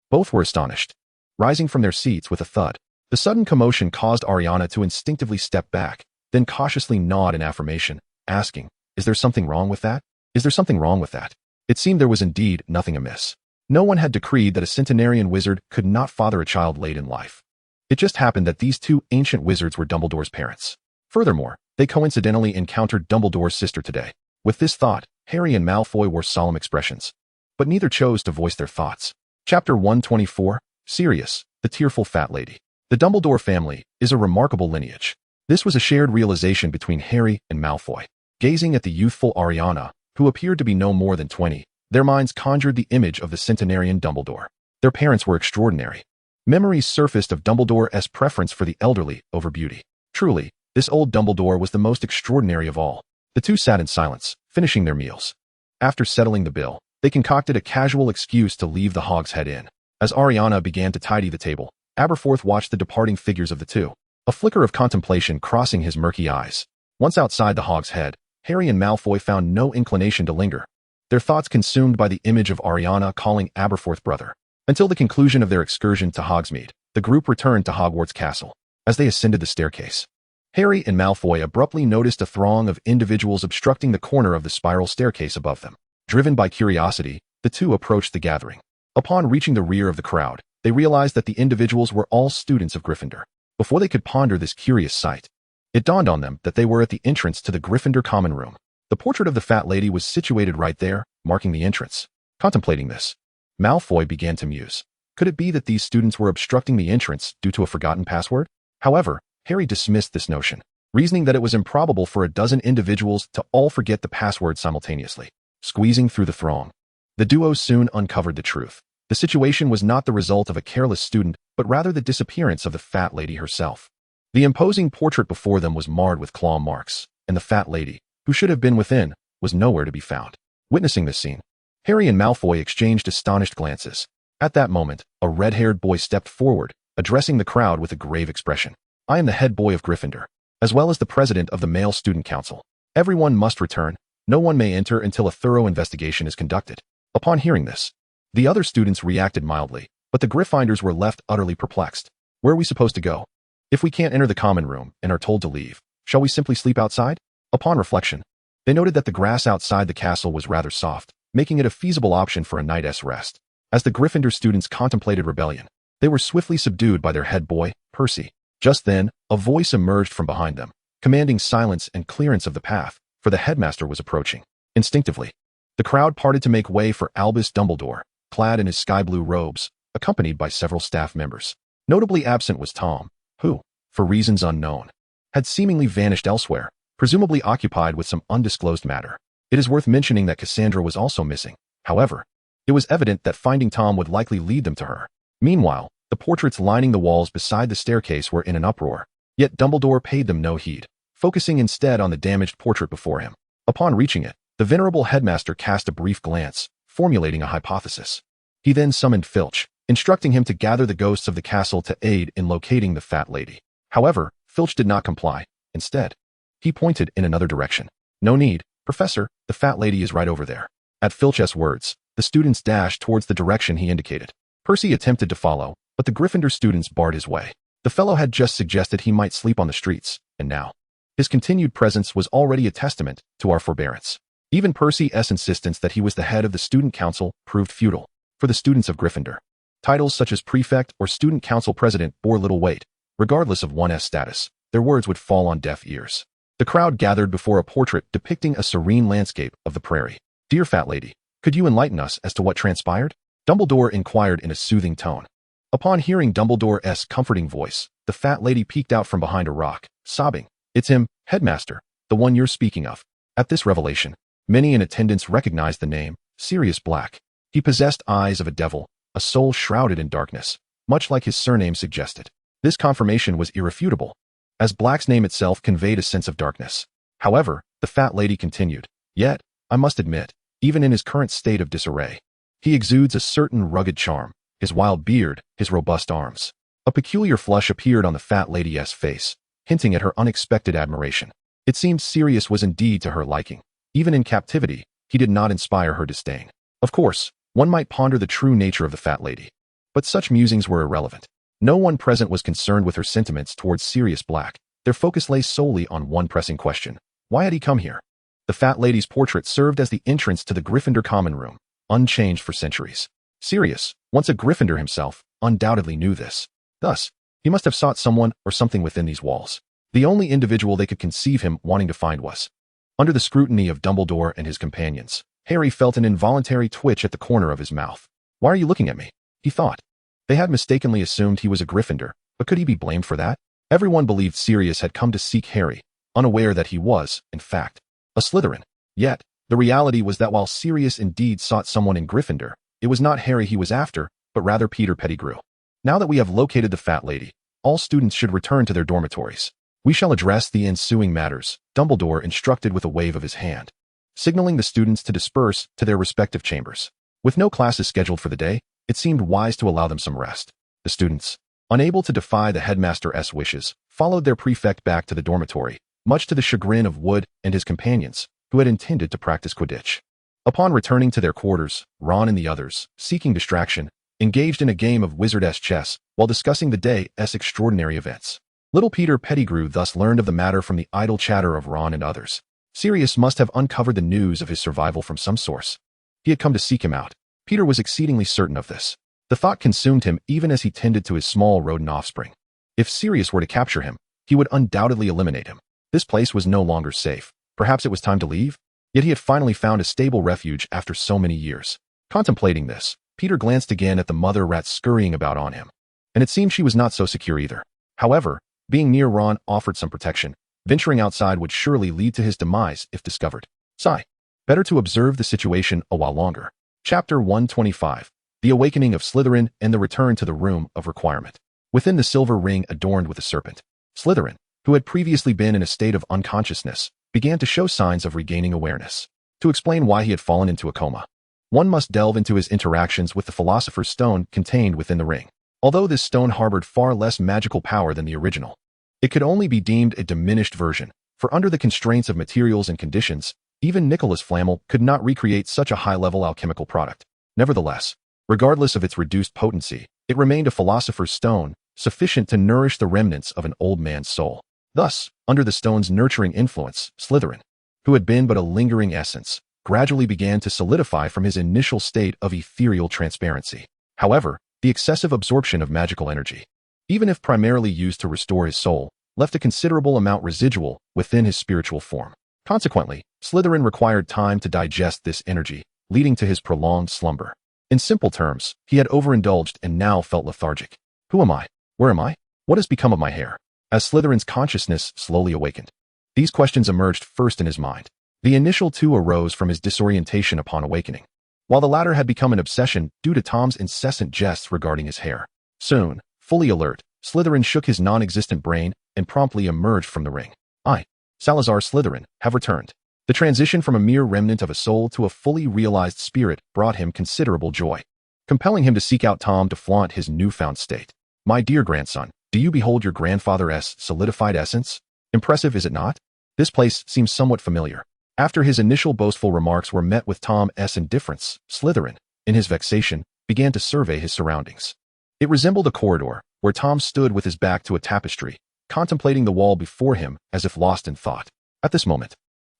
Both were astonished, rising from their seats with a thud. The sudden commotion caused Ariana to instinctively step back, then cautiously nod in affirmation, asking, "Is there something wrong with that? Is there something wrong with that?" It seemed there was indeed nothing amiss. No one had decreed that a centenarian wizard could not father a child late in life. It just happened that these 2 ancient wizards were Dumbledore's parents. Furthermore, they coincidentally encountered Dumbledore's sister today. With this thought, Harry and Malfoy wore solemn expressions, but neither chose to voice their thoughts. Chapter 124, Sirius, the Tearful Fat Lady. The Dumbledore family is a remarkable lineage. This was a shared realization between Harry and Malfoy. Gazing at the youthful Ariana, who appeared to be no more than 20, their minds conjured the image of the centenarian Dumbledore. Their parents were extraordinary. Memories surfaced of Dumbledore's preference for the elderly over beauty. Truly, this old Dumbledore was the most extraordinary of all. The two sat in silence, finishing their meals. After settling the bill, they concocted a casual excuse to leave the Hogshead Inn. As Ariana began to tidy the table, Aberforth watched the departing figures of the two, a flicker of contemplation crossing his murky eyes. Once outside the Hogshead, Harry and Malfoy found no inclination to linger, their thoughts consumed by the image of Ariana calling Aberforth brother. Until the conclusion of their excursion to Hogsmeade, the group returned to Hogwarts Castle. As they ascended the staircase, Harry and Malfoy abruptly noticed a throng of individuals obstructing the corner of the spiral staircase above them. Driven by curiosity, the two approached the gathering. Upon reaching the rear of the crowd, they realized that the individuals were all students of Gryffindor. Before they could ponder this curious sight, it dawned on them that they were at the entrance to the Gryffindor common room. The portrait of the fat lady was situated right there, marking the entrance. Contemplating this, Malfoy began to muse. Could it be that these students were obstructing the entrance due to a forgotten password? However, Harry dismissed this notion, reasoning that it was improbable for a dozen individuals to all forget the password simultaneously. Squeezing through the throng, the duo soon uncovered the truth. The situation was not the result of a careless student, but rather the disappearance of the fat lady herself. The imposing portrait before them was marred with claw marks, and the fat lady, who should have been within, was nowhere to be found. Witnessing this scene, Harry and Malfoy exchanged astonished glances. At that moment, a red-haired boy stepped forward, addressing the crowd with a grave expression. "I am the head boy of Gryffindor, as well as the president of the male student council. Everyone must return. No one may enter until a thorough investigation is conducted." Upon hearing this, the other students reacted mildly, but the Gryffindors were left utterly perplexed. "Where are we supposed to go? If we can't enter the common room and are told to leave, shall we simply sleep outside?" Upon reflection, they noted that the grass outside the castle was rather soft, making it a feasible option for a night's rest. As the Gryffindor students contemplated rebellion, they were swiftly subdued by their head boy, Percy. Just then, a voice emerged from behind them, commanding silence and clearance of the path, for the headmaster was approaching. Instinctively, the crowd parted to make way for Albus Dumbledore, clad in his sky-blue robes, accompanied by several staff members. Notably absent was Tom, who, for reasons unknown, had seemingly vanished elsewhere, presumably occupied with some undisclosed matter. It is worth mentioning that Cassandra was also missing. However, it was evident that finding Tom would likely lead them to her. Meanwhile, the portraits lining the walls beside the staircase were in an uproar, yet Dumbledore paid them no heed, focusing instead on the damaged portrait before him. Upon reaching it, the venerable headmaster cast a brief glance, formulating a hypothesis. He then summoned Filch, instructing him to gather the ghosts of the castle to aid in locating the fat lady. However, Filch did not comply. Instead, he pointed in another direction. "No need, Professor, the fat lady is right over there." At Filch's words, the students dashed towards the direction he indicated. Percy attempted to follow, but the Gryffindor students barred his way. The fellow had just suggested he might sleep on the streets, and now, his continued presence was already a testament to our forbearance. Even Percy's insistence that he was the head of the student council proved futile. For the students of Gryffindor, titles such as prefect or student council president bore little weight. Regardless of one's status, their words would fall on deaf ears. The crowd gathered before a portrait depicting a serene landscape of the prairie. "Dear fat lady, could you enlighten us as to what transpired?" Dumbledore inquired in a soothing tone. Upon hearing Dumbledore's comforting voice, the fat lady peeked out from behind a rock, sobbing. "It's him, headmaster, the one you're speaking of." At this revelation, many in attendance recognized the name, Sirius Black. He possessed eyes of a devil, a soul shrouded in darkness, much like his surname suggested. This confirmation was irrefutable, as Black's name itself conveyed a sense of darkness. However, the fat lady continued, "Yet, I must admit, even in his current state of disarray, he exudes a certain rugged charm, his wild beard, his robust arms." A peculiar flush appeared on the fat lady's face, hinting at her unexpected admiration. It seemed Sirius was indeed to her liking. Even in captivity, he did not inspire her disdain. Of course, one might ponder the true nature of the fat lady, but such musings were irrelevant. No one present was concerned with her sentiments towards Sirius Black. Their focus lay solely on one pressing question. Why had he come here? The fat lady's portrait served as the entrance to the Gryffindor common room, unchanged for centuries. Sirius, once a Gryffindor himself, undoubtedly knew this. Thus, he must have sought someone or something within these walls. The only individual they could conceive him wanting to find was. Under the scrutiny of Dumbledore and his companions, Harry felt an involuntary twitch at the corner of his mouth. "Why are you looking at me?" he thought. They had mistakenly assumed he was a Gryffindor, but could he be blamed for that? Everyone believed Sirius had come to seek Harry, unaware that he was, in fact, a Slytherin. Yet, the reality was that while Sirius indeed sought someone in Gryffindor, it was not Harry he was after, but rather Peter Pettigrew. "Now that we have located the fat lady, all students should return to their dormitories. We shall address the ensuing matters," Dumbledore instructed with a wave of his hand, signaling the students to disperse to their respective chambers. With no classes scheduled for the day, it seemed wise to allow them some rest. The students, unable to defy the headmaster's wishes, followed their prefect back to the dormitory, much to the chagrin of Wood and his companions, who had intended to practice Quidditch. Upon returning to their quarters, Ron and the others, seeking distraction, engaged in a game of wizard's chess while discussing the day's extraordinary events. Little Peter Pettigrew thus learned of the matter from the idle chatter of Ron and others. Sirius must have uncovered the news of his survival from some source. He had come to seek him out. Peter was exceedingly certain of this. The thought consumed him even as he tended to his small rodent offspring. If Sirius were to capture him, he would undoubtedly eliminate him. This place was no longer safe. Perhaps it was time to leave? Yet he had finally found a stable refuge after so many years. Contemplating this, Peter glanced again at the mother rat scurrying about on him. And it seemed she was not so secure either. However, being near Ron offered some protection. Venturing outside would surely lead to his demise if discovered. Sigh. Better to observe the situation a while longer. Chapter 125. The Awakening of Slytherin and the Return to the Room of Requirement. Within the silver ring adorned with a serpent, Slytherin, who had previously been in a state of unconsciousness, began to show signs of regaining awareness. To explain why he had fallen into a coma, one must delve into his interactions with the Philosopher's Stone contained within the ring. Although this stone harbored far less magical power than the original, it could only be deemed a diminished version, for under the constraints of materials and conditions, even Nicholas Flamel could not recreate such a high-level alchemical product. Nevertheless, regardless of its reduced potency, it remained a Philosopher's Stone, sufficient to nourish the remnants of an old man's soul. Thus, under the stone's nurturing influence, Slytherin, who had been but a lingering essence, gradually began to solidify from his initial state of ethereal transparency. However, the excessive absorption of magical energy, even if primarily used to restore his soul, left a considerable amount residual within his spiritual form. Consequently, Slytherin required time to digest this energy, leading to his prolonged slumber. In simple terms, he had overindulged and now felt lethargic. Who am I? Where am I? What has become of my hair? As Slytherin's consciousness slowly awakened, these questions emerged first in his mind. The initial two arose from his disorientation upon awakening, while the latter had become an obsession due to Tom's incessant jests regarding his hair. Soon, fully alert, Slytherin shook his non-existent brain and promptly emerged from the ring. I, Salazar Slytherin, have returned. The transition from a mere remnant of a soul to a fully realized spirit brought him considerable joy, compelling him to seek out Tom to flaunt his newfound state. My dear grandson, do you behold your grandfather's solidified essence? Impressive, is it not? This place seems somewhat familiar. After his initial boastful remarks were met with Tom's indifference, Slytherin, in his vexation, began to survey his surroundings. It resembled a corridor, where Tom stood with his back to a tapestry, contemplating the wall before him as if lost in thought. At this moment,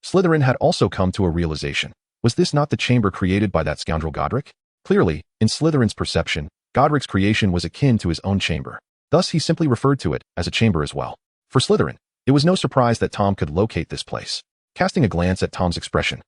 Slytherin had also come to a realization. Was this not the chamber created by that scoundrel Godric? Clearly, in Slytherin's perception, Godric's creation was akin to his own chamber. Thus he simply referred to it as a chamber as well. For Slytherin, it was no surprise that Tom could locate this place. Casting a glance at Tom's expression,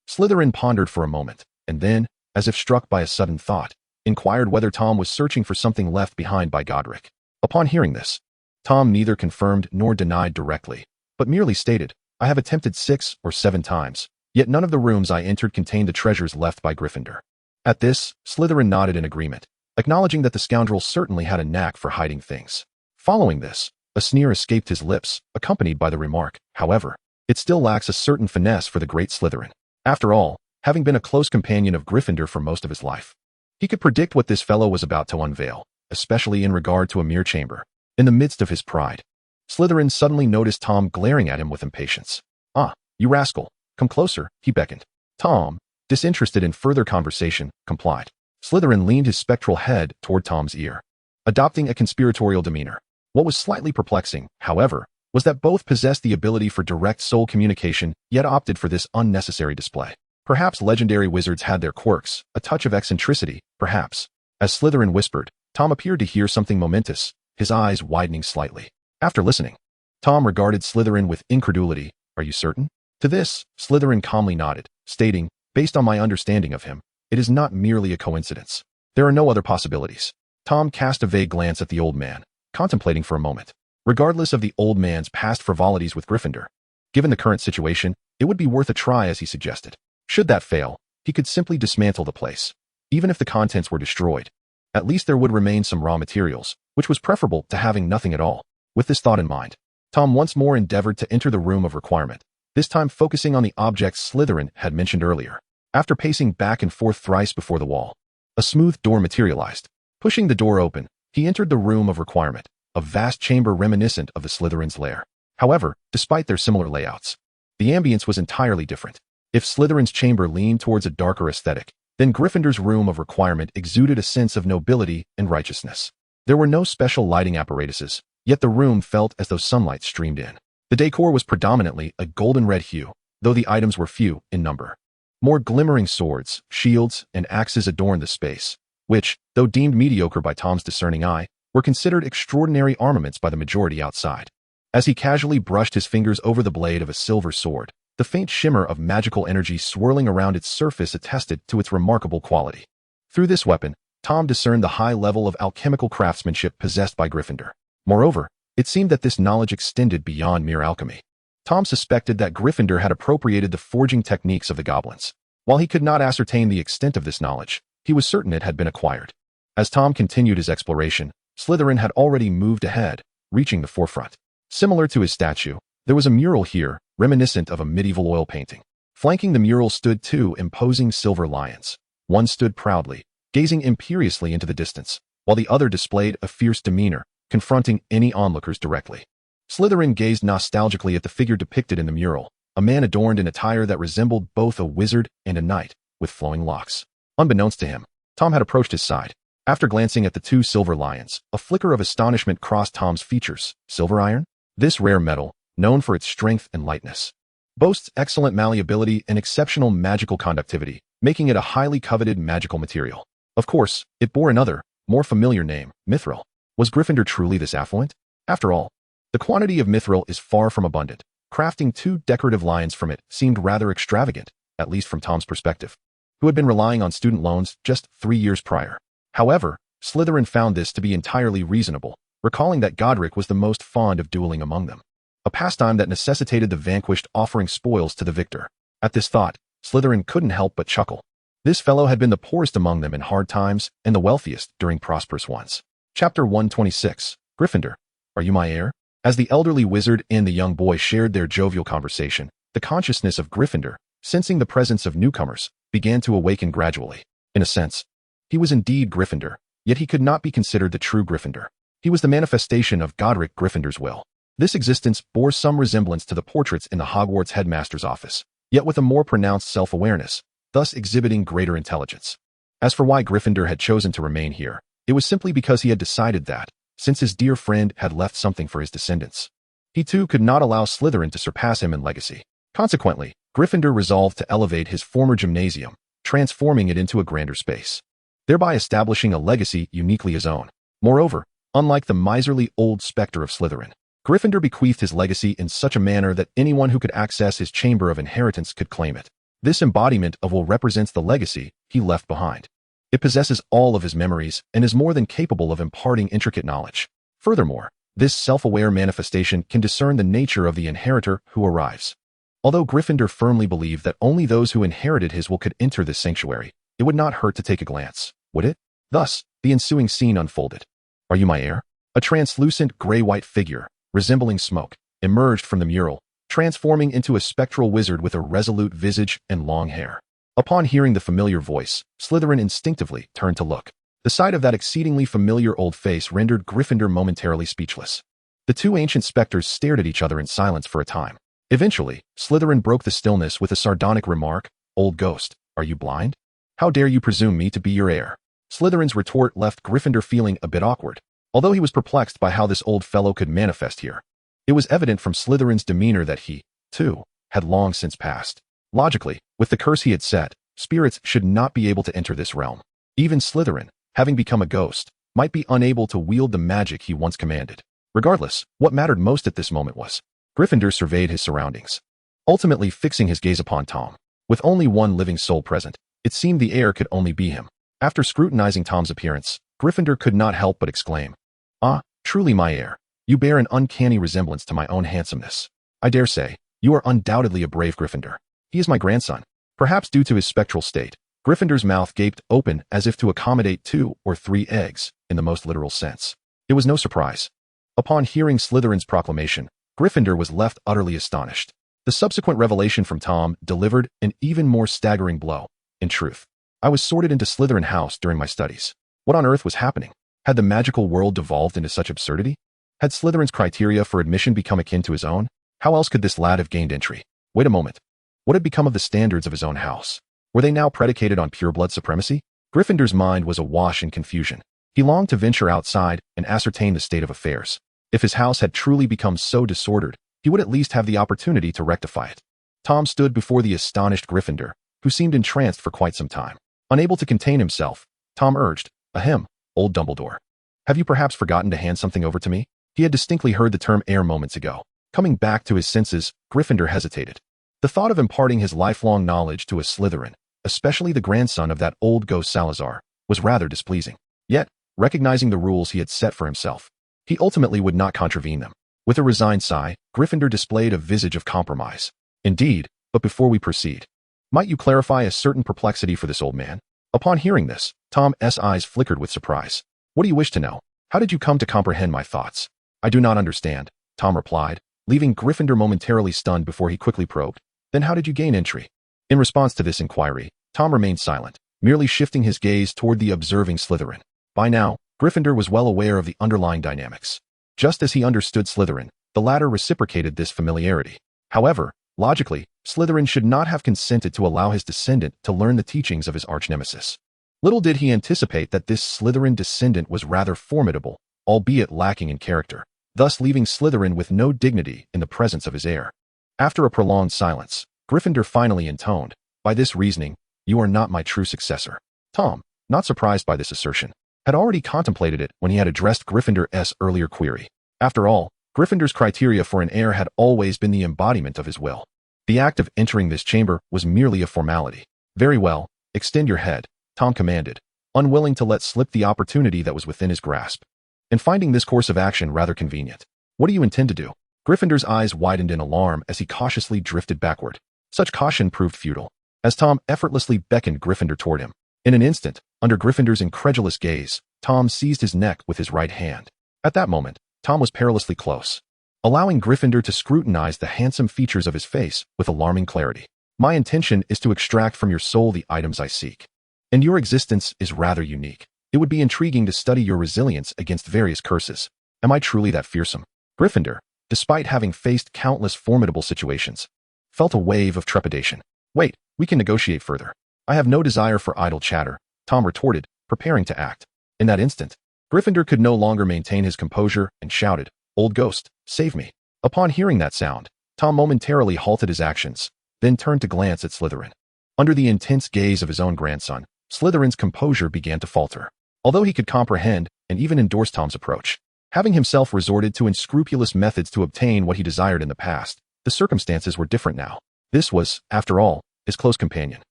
Slytherin pondered for a moment, and then, as if struck by a sudden thought, inquired whether Tom was searching for something left behind by Godric. Upon hearing this, Tom neither confirmed nor denied directly, but merely stated, I have attempted 6 or 7 times, yet none of the rooms I entered contained the treasures left by Gryffindor. At this, Slytherin nodded in agreement, acknowledging that the scoundrel certainly had a knack for hiding things. Following this, a sneer escaped his lips, accompanied by the remark, however, it still lacks a certain finesse for the great Slytherin. After all, having been a close companion of Gryffindor for most of his life, he could predict what this fellow was about to unveil, especially in regard to a mere chamber. In the midst of his pride, Slytherin suddenly noticed Tom glaring at him with impatience. Ah, you rascal, come closer, he beckoned. Tom, disinterested in further conversation, complied. Slytherin leaned his spectral head toward Tom's ear, adopting a conspiratorial demeanor. What was slightly perplexing, however, was that both possessed the ability for direct soul communication, yet opted for this unnecessary display. Perhaps legendary wizards had their quirks, a touch of eccentricity, perhaps. As Slytherin whispered, Tom appeared to hear something momentous, his eyes widening slightly. After listening, Tom regarded Slytherin with incredulity. Are you certain? To this, Slytherin calmly nodded, stating, based on my understanding of him, it is not merely a coincidence. There are no other possibilities. Tom cast a vague glance at the old man, contemplating for a moment. Regardless of the old man's past frivolities with Gryffindor, given the current situation, it would be worth a try, as he suggested. Should that fail, he could simply dismantle the place. Even if the contents were destroyed, at least there would remain some raw materials, which was preferable to having nothing at all. With this thought in mind, Tom once more endeavored to enter the room of requirement, this time focusing on the objects Slytherin had mentioned earlier. After pacing back and forth thrice before the wall, a smooth door materialized. Pushing the door open, he entered the room of requirement, a vast chamber reminiscent of the Slytherin's lair. However, despite their similar layouts, the ambience was entirely different. If Slytherin's chamber leaned towards a darker aesthetic, then Gryffindor's room of requirement exuded a sense of nobility and righteousness. There were no special lighting apparatuses, yet the room felt as though sunlight streamed in. The decor was predominantly a golden-red hue, though the items were few in number. More glimmering swords, shields, and axes adorned the space, which, though deemed mediocre by Tom's discerning eye, were considered extraordinary armaments by the majority outside. As he casually brushed his fingers over the blade of a silver sword, the faint shimmer of magical energy swirling around its surface attested to its remarkable quality. Through this weapon, Tom discerned the high level of alchemical craftsmanship possessed by Gryffindor. Moreover, it seemed that this knowledge extended beyond mere alchemy. Tom suspected that Gryffindor had appropriated the forging techniques of the goblins. While he could not ascertain the extent of this knowledge, he was certain it had been acquired. As Tom continued his exploration, Slytherin had already moved ahead, reaching the forefront. Similar to his statue, there was a mural here, reminiscent of a medieval oil painting. Flanking the mural stood 2 imposing silver lions. One stood proudly, gazing imperiously into the distance, while the other displayed a fierce demeanor, confronting any onlookers directly. Slytherin gazed nostalgically at the figure depicted in the mural, a man adorned in attire that resembled both a wizard and a knight, with flowing locks. Unbeknownst to him, Tom had approached his side. After glancing at the 2 silver lions, a flicker of astonishment crossed Tom's features. Silver iron? This rare metal, known for its strength and lightness. Boasts excellent malleability and exceptional magical conductivity, making it a highly coveted magical material. Of course, it bore another, more familiar name, mithril. Was Gryffindor truly this affluent? After all, the quantity of mithril is far from abundant. Crafting 2 decorative lions from it seemed rather extravagant, at least from Tom's perspective, who had been relying on student loans just 3 years prior. However, Slytherin found this to be entirely reasonable, recalling that Godric was the most fond of dueling among them, a pastime that necessitated the vanquished offering spoils to the victor. At this thought, Slytherin couldn't help but chuckle. This fellow had been the poorest among them in hard times and the wealthiest during prosperous ones. Chapter 126. Gryffindor, are you my heir? As the elderly wizard and the young boy shared their jovial conversation, the consciousness of Gryffindor, sensing the presence of newcomers, began to awaken gradually. In a sense, he was indeed Gryffindor, yet he could not be considered the true Gryffindor. He was the manifestation of Godric Gryffindor's will. This existence bore some resemblance to the portraits in the Hogwarts headmaster's office, yet with a more pronounced self-awareness, thus exhibiting greater intelligence. As for why Gryffindor had chosen to remain here, it was simply because he had decided that, since his dear friend had left something for his descendants, he too could not allow Slytherin to surpass him in legacy. Consequently, Gryffindor resolved to elevate his former gymnasium, transforming it into a grander space, thereby establishing a legacy uniquely his own. Moreover, unlike the miserly old specter of Slytherin, Gryffindor bequeathed his legacy in such a manner that anyone who could access his chamber of inheritance could claim it. This embodiment of will represents the legacy he left behind. It possesses all of his memories and is more than capable of imparting intricate knowledge. Furthermore, this self-aware manifestation can discern the nature of the inheritor who arrives. Although Gryffindor firmly believed that only those who inherited his will could enter this sanctuary, it would not hurt to take a glance, would it? Thus, the ensuing scene unfolded. Are you my heir? A translucent gray-white figure, resembling smoke, emerged from the mural, transforming into a spectral wizard with a resolute visage and long hair. Upon hearing the familiar voice, Slytherin instinctively turned to look. The sight of that exceedingly familiar old face rendered Gryffindor momentarily speechless. The two ancient specters stared at each other in silence for a time. Eventually, Slytherin broke the stillness with a sardonic remark. Old ghost, are you blind? How dare you presume me to be your heir? Slytherin's retort left Gryffindor feeling a bit awkward. Although he was perplexed by how this old fellow could manifest here, it was evident from Slytherin's demeanor that he, too, had long since passed. Logically, with the curse he had set, spirits should not be able to enter this realm. Even Slytherin, having become a ghost, might be unable to wield the magic he once commanded. Regardless, what mattered most at this moment was, Gryffindor surveyed his surroundings, ultimately fixing his gaze upon Tom. With only one living soul present, it seemed the heir could only be him. After scrutinizing Tom's appearance, Gryffindor could not help but exclaim, "Ah, truly my heir, you bear an uncanny resemblance to my own handsomeness. I dare say, you are undoubtedly a brave Gryffindor. He is my grandson." Perhaps due to his spectral state, Gryffindor's mouth gaped open as if to accommodate 2 or 3 eggs, in the most literal sense. It was no surprise. Upon hearing Slytherin's proclamation, Gryffindor was left utterly astonished. The subsequent revelation from Tom delivered an even more staggering blow. In truth, I was sorted into Slytherin House during my studies. What on earth was happening? Had the magical world devolved into such absurdity? Had Slytherin's criteria for admission become akin to his own? How else could this lad have gained entry? Wait a moment. What had become of the standards of his own house? Were they now predicated on pureblood supremacy? Gryffindor's mind was awash in confusion. He longed to venture outside and ascertain the state of affairs. If his house had truly become so disordered, he would at least have the opportunity to rectify it. Tom stood before the astonished Gryffindor, who seemed entranced for quite some time. Unable to contain himself, Tom urged, "Ahem, old Dumbledore. Have you perhaps forgotten to hand something over to me?" He had distinctly heard the term heir moments ago. Coming back to his senses, Gryffindor hesitated. The thought of imparting his lifelong knowledge to a Slytherin, especially the grandson of that old ghost Salazar, was rather displeasing. Yet, recognizing the rules he had set for himself, he ultimately would not contravene them. With a resigned sigh, Gryffindor displayed a visage of compromise. "Indeed, but before we proceed, might you clarify a certain perplexity for this old man?" Upon hearing this, Tom's eyes flickered with surprise. "What do you wish to know? How did you come to comprehend my thoughts?" "I do not understand," Tom replied, leaving Gryffindor momentarily stunned before he quickly probed. "Then how did you gain entry?" In response to this inquiry, Tom remained silent, merely shifting his gaze toward the observing Slytherin. By now, Gryffindor was well aware of the underlying dynamics. Just as he understood Slytherin, the latter reciprocated this familiarity. However, logically, Slytherin should not have consented to allow his descendant to learn the teachings of his arch-nemesis. Little did he anticipate that this Slytherin descendant was rather formidable, albeit lacking in character. thus leaving Slytherin with no dignity in the presence of his heir. After a prolonged silence, Gryffindor finally intoned, "By this reasoning, you are not my true successor." Tom, not surprised by this assertion, had already contemplated it when he had addressed Gryffindor's earlier query. After all, Gryffindor's criteria for an heir had always been the embodiment of his will. The act of entering this chamber was merely a formality. "Very well, extend your head," Tom commanded, unwilling to let slip the opportunity that was within his grasp, and finding this course of action rather convenient. "What do you intend to do?" Gryffindor's eyes widened in alarm as he cautiously drifted backward. Such caution proved futile, as Tom effortlessly beckoned Gryffindor toward him. In an instant, under Gryffindor's incredulous gaze, Tom seized his neck with his right hand. At that moment, Tom was perilously close, allowing Gryffindor to scrutinize the handsome features of his face with alarming clarity. "My intention is to extract from your soul the items I seek. And your existence is rather unique. It would be intriguing to study your resilience against various curses. Am I truly that fearsome?" Gryffindor, despite having faced countless formidable situations, felt a wave of trepidation. "Wait, we can negotiate further. I have no desire for idle chatter," Tom retorted, preparing to act. In that instant, Gryffindor could no longer maintain his composure and shouted, "Old ghost, save me." Upon hearing that sound, Tom momentarily halted his actions, then turned to glance at Slytherin. Under the intense gaze of his own grandson, Slytherin's composure began to falter. Although he could comprehend and even endorse Tom's approach, having himself resorted to unscrupulous methods to obtain what he desired in the past, the circumstances were different now. This was, after all, his close companion,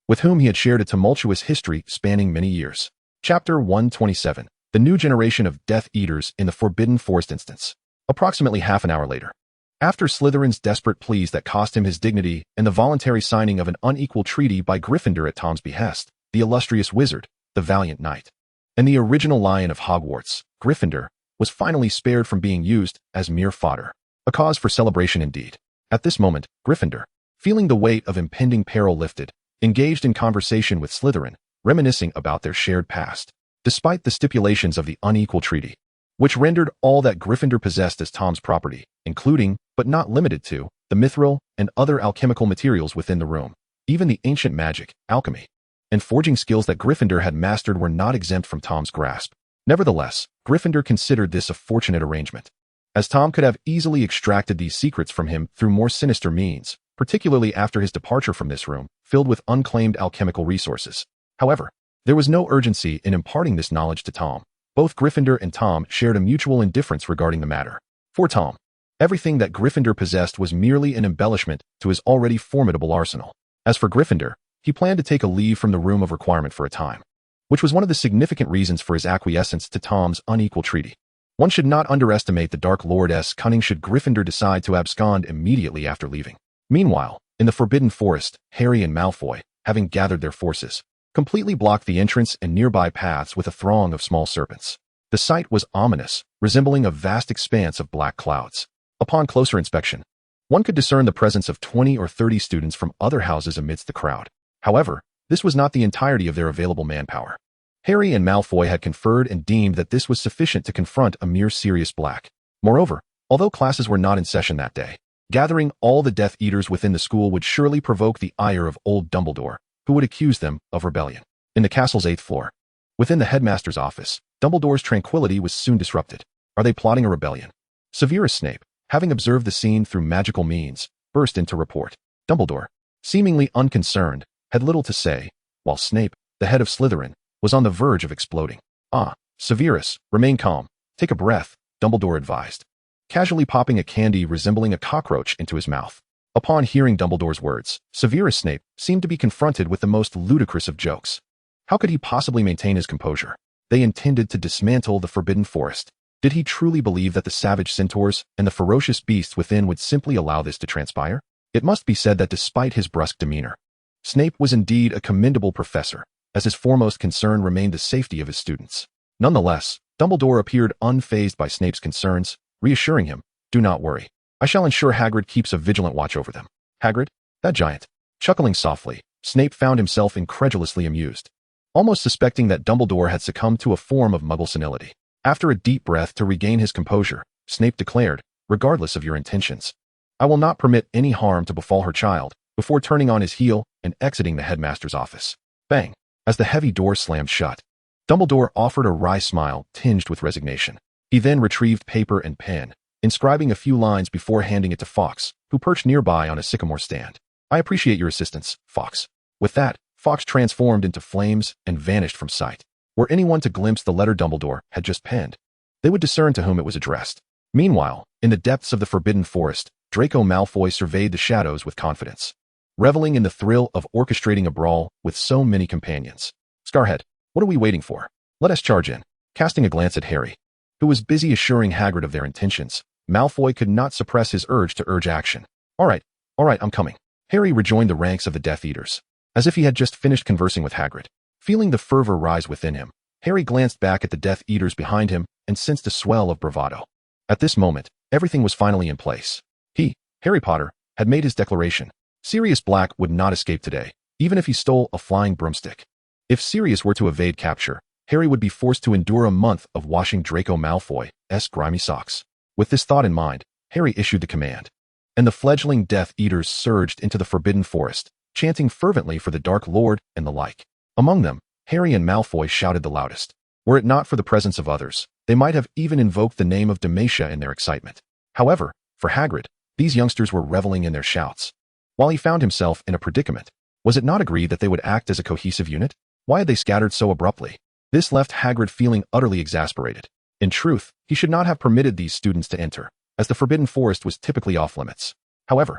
with whom he had shared a tumultuous history spanning many years. Chapter 127. The New Generation of Death Eaters in the Forbidden Forest Instance. Approximately half an hour later, after Slytherin's desperate pleas that cost him his dignity and the voluntary signing of an unequal treaty by Gryffindor at Tom's behest, the illustrious wizard, the valiant knight, and the original lion of Hogwarts, Gryffindor, was finally spared from being used as mere fodder. A cause for celebration indeed. At this moment, Gryffindor, feeling the weight of impending peril lifted, engaged in conversation with Slytherin, reminiscing about their shared past. Despite the stipulations of the unequal treaty, which rendered all that Gryffindor possessed as Tom's property, including, but not limited to, the mithril and other alchemical materials within the room, even the ancient magic, alchemy, and forging skills that Gryffindor had mastered were not exempt from Tom's grasp. Nevertheless, Gryffindor considered this a fortunate arrangement, as Tom could have easily extracted these secrets from him through more sinister means, particularly after his departure from this room, filled with unclaimed alchemical resources. However, there was no urgency in imparting this knowledge to Tom. Both Gryffindor and Tom shared a mutual indifference regarding the matter. For Tom, everything that Gryffindor possessed was merely an embellishment to his already formidable arsenal. As for Gryffindor, he planned to take a leave from the room of requirement for a time, which was one of the significant reasons for his acquiescence to Tom's unequal treaty. One should not underestimate the Dark Lord's cunning should Gryffindor decide to abscond immediately after leaving. Meanwhile, in the Forbidden Forest, Harry and Malfoy, having gathered their forces, completely blocked the entrance and nearby paths with a throng of small serpents. The sight was ominous, resembling a vast expanse of black clouds. Upon closer inspection, one could discern the presence of 20 or 30 students from other houses amidst the crowd. However, this was not the entirety of their available manpower. Harry and Malfoy had conferred and deemed that this was sufficient to confront a mere Sirius Black. Moreover, although classes were not in session that day, gathering all the Death Eaters within the school would surely provoke the ire of old Dumbledore, who would accuse them of rebellion. In the castle's 8th floor, within the headmaster's office, Dumbledore's tranquility was soon disrupted. "Are they plotting a rebellion?" Severus Snape, having observed the scene through magical means, burst into report. Dumbledore, seemingly unconcerned, had little to say, while Snape, the head of Slytherin, was on the verge of exploding. "Ah, Severus, remain calm. Take a breath," Dumbledore advised, casually popping a candy resembling a cockroach into his mouth. Upon hearing Dumbledore's words, Severus Snape seemed to be confronted with the most ludicrous of jokes. How could he possibly maintain his composure? They intended to dismantle the Forbidden Forest. Did he truly believe that the savage centaurs and the ferocious beasts within would simply allow this to transpire? It must be said that despite his brusque demeanor, Snape was indeed a commendable professor, as his foremost concern remained the safety of his students. Nonetheless, Dumbledore appeared unfazed by Snape's concerns, reassuring him, "Do not worry. I shall ensure Hagrid keeps a vigilant watch over them." Hagrid? That giant. Chuckling softly, Snape found himself incredulously amused, almost suspecting that Dumbledore had succumbed to a form of Muggle senility. After a deep breath to regain his composure, Snape declared, "Regardless of your intentions, I will not permit any harm to befall her child," before turning on his heel and exiting the headmaster's office. Bang! As the heavy door slammed shut, Dumbledore offered a wry smile tinged with resignation. He then retrieved paper and pen, inscribing a few lines before handing it to Fawkes, who perched nearby on a sycamore stand. I appreciate your assistance, Fawkes. With that, Fawkes transformed into flames and vanished from sight. Were anyone to glimpse the letter Dumbledore had just penned, they would discern to whom it was addressed. Meanwhile, in the depths of the Forbidden Forest, Draco Malfoy surveyed the shadows with confidence, reveling in the thrill of orchestrating a brawl with so many companions. Scarhead, what are we waiting for? Let us charge in. Casting a glance at Harry, who was busy assuring Hagrid of their intentions, Malfoy could not suppress his urge to urge action. All right, I'm coming. Harry rejoined the ranks of the Death Eaters, as if he had just finished conversing with Hagrid. Feeling the fervor rise within him, Harry glanced back at the Death Eaters behind him and sensed a swell of bravado. At this moment, everything was finally in place. He, Harry Potter, had made his declaration. Sirius Black would not escape today, even if he stole a flying broomstick. If Sirius were to evade capture, Harry would be forced to endure a month of washing Draco Malfoy's grimy socks. With this thought in mind, Harry issued the command, and the fledgling Death Eaters surged into the Forbidden Forest, chanting fervently for the Dark Lord and the like. Among them, Harry and Malfoy shouted the loudest. Were it not for the presence of others, they might have even invoked the name of Demacia in their excitement. However, for Hagrid, these youngsters were reveling in their shouts. While he found himself in a predicament, was it not agreed that they would act as a cohesive unit? Why had they scattered so abruptly? This left Hagrid feeling utterly exasperated. In truth, he should not have permitted these students to enter, as the Forbidden Forest was typically off-limits. However,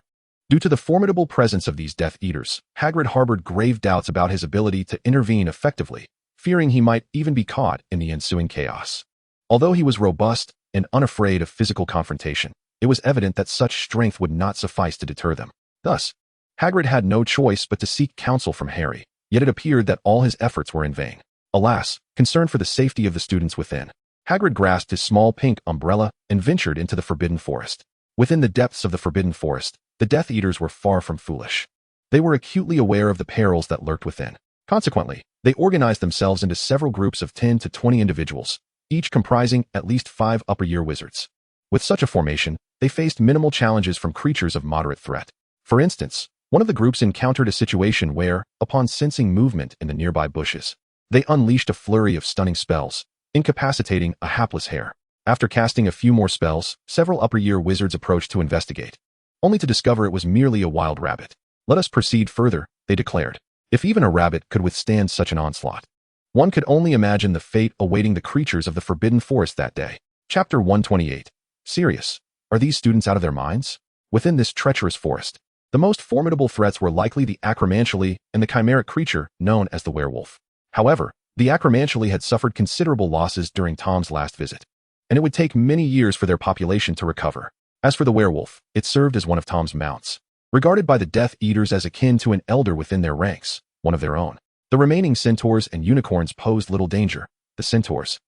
due to the formidable presence of these Death Eaters, Hagrid harbored grave doubts about his ability to intervene effectively, fearing he might even be caught in the ensuing chaos. Although he was robust and unafraid of physical confrontation, it was evident that such strength would not suffice to deter them. Thus, Hagrid had no choice but to seek counsel from Harry, yet it appeared that all his efforts were in vain. Alas, concerned for the safety of the students within, Hagrid grasped his small pink umbrella and ventured into the Forbidden Forest. Within the depths of the Forbidden Forest, the Death Eaters were far from foolish. They were acutely aware of the perils that lurked within. Consequently, they organized themselves into several groups of 10 to 20 individuals, each comprising at least 5 upper-year wizards. With such a formation, they faced minimal challenges from creatures of moderate threat. For instance, one of the groups encountered a situation where, upon sensing movement in the nearby bushes, they unleashed a flurry of stunning spells, incapacitating a hapless hare. After casting a few more spells, several upper-year wizards approached to investigate, only to discover it was merely a wild rabbit. Let us proceed further, they declared. If even a rabbit could withstand such an onslaught, one could only imagine the fate awaiting the creatures of the Forbidden Forest that day. Chapter 128. Sirius, are these students out of their minds? Within this treacherous forest, the most formidable threats were likely the Acromantuli and the chimeric creature known as the werewolf. However, the Acromantuli had suffered considerable losses during Tom's last visit, and it would take many years for their population to recover. As for the werewolf, it served as one of Tom's mounts, regarded by the Death Eaters as akin to an elder within their ranks, one of their own. The remaining centaurs and unicorns posed little danger. The centaurs,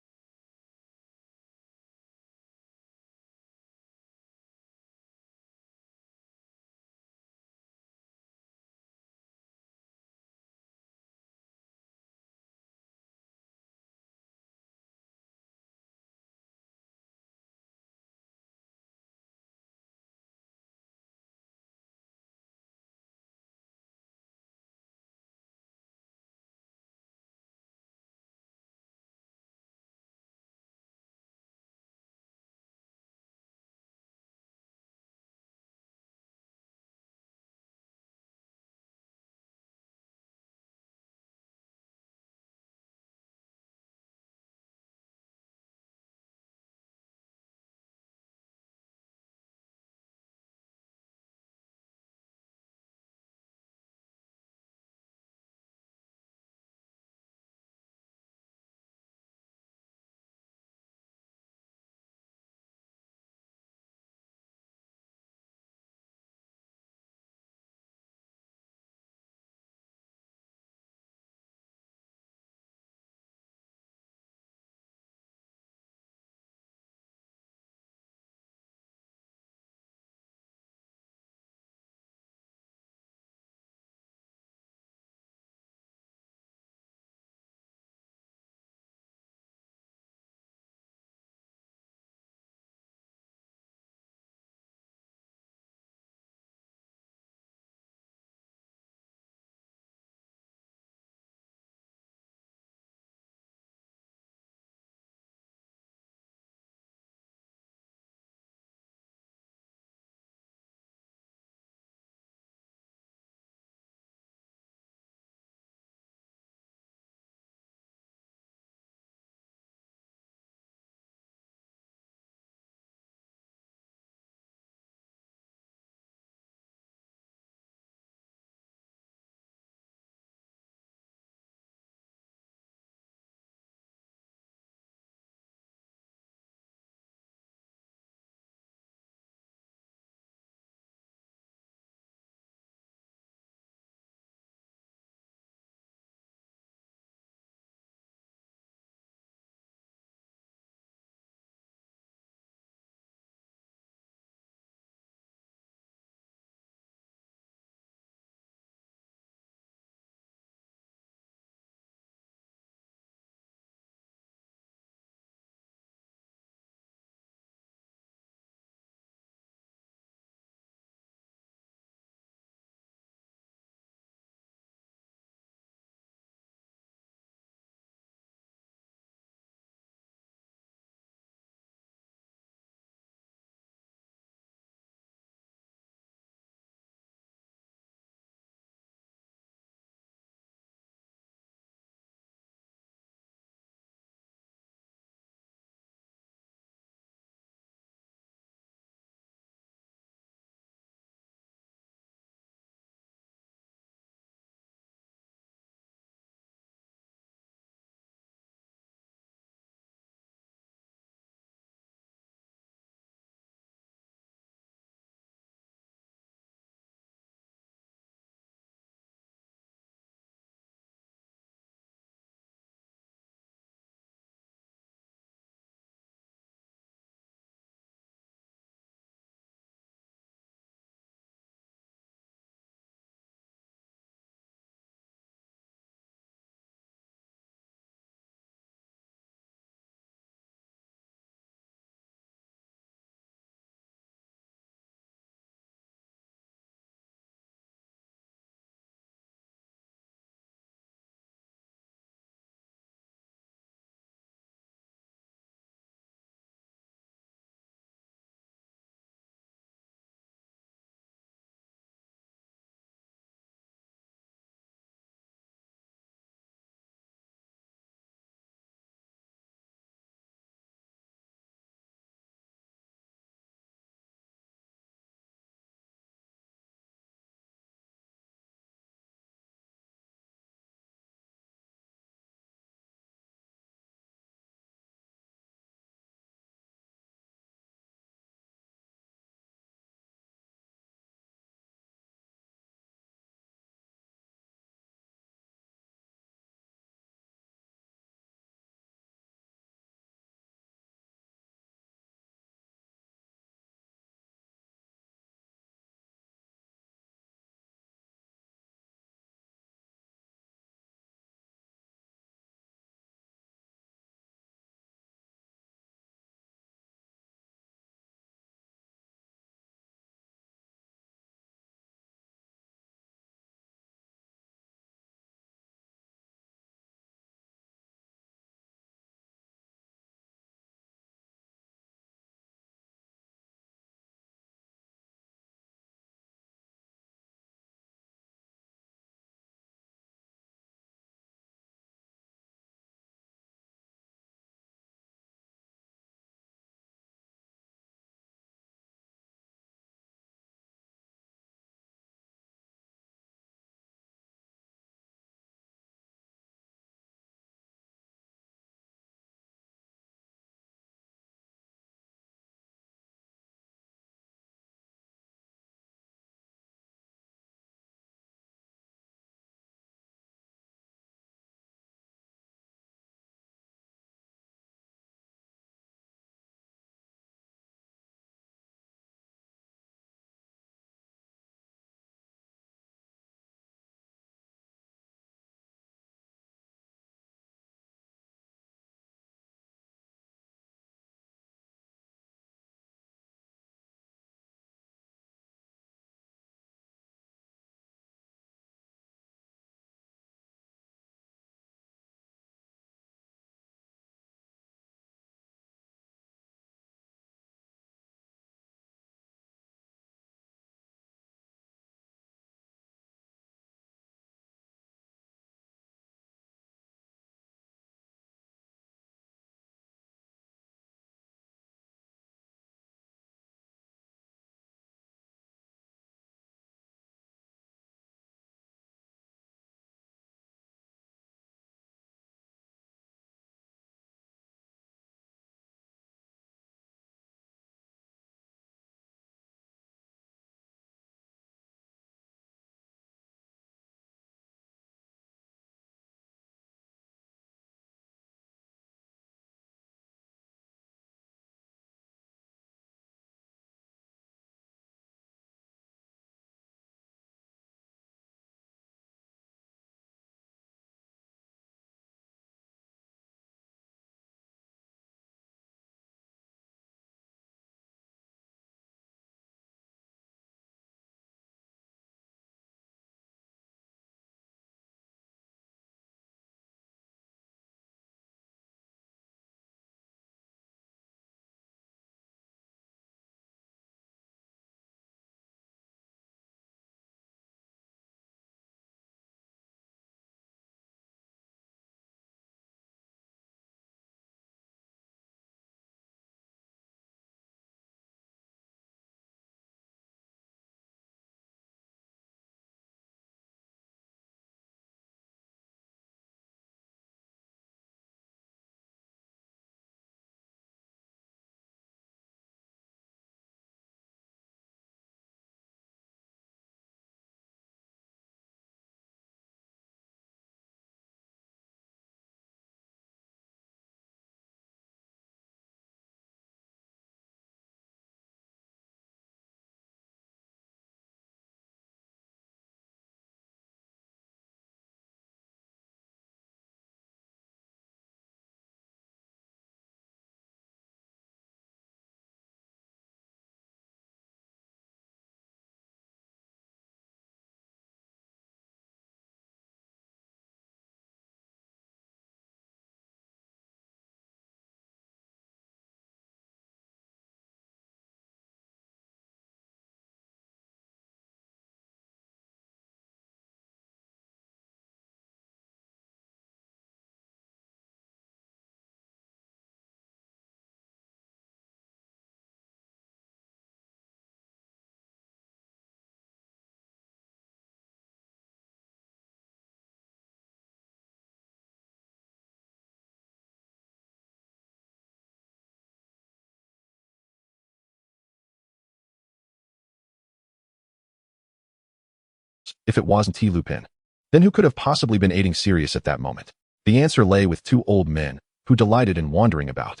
if it wasn't T. Lupin. Then who could have possibly been aiding Sirius at that moment? The answer lay with two old men, who delighted in wandering about.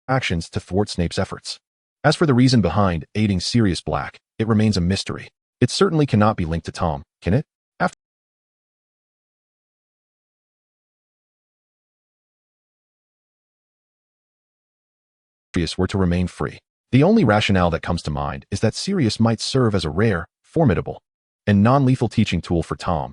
Actions to thwart Snape's efforts. As for the reason behind aiding Sirius Black, it remains a mystery. It certainly cannot be linked to Tom, can it? After Sirius were to remain free, the only rationale that comes to mind is that Sirius might serve as a rare, formidable, and non-lethal teaching tool for Tom.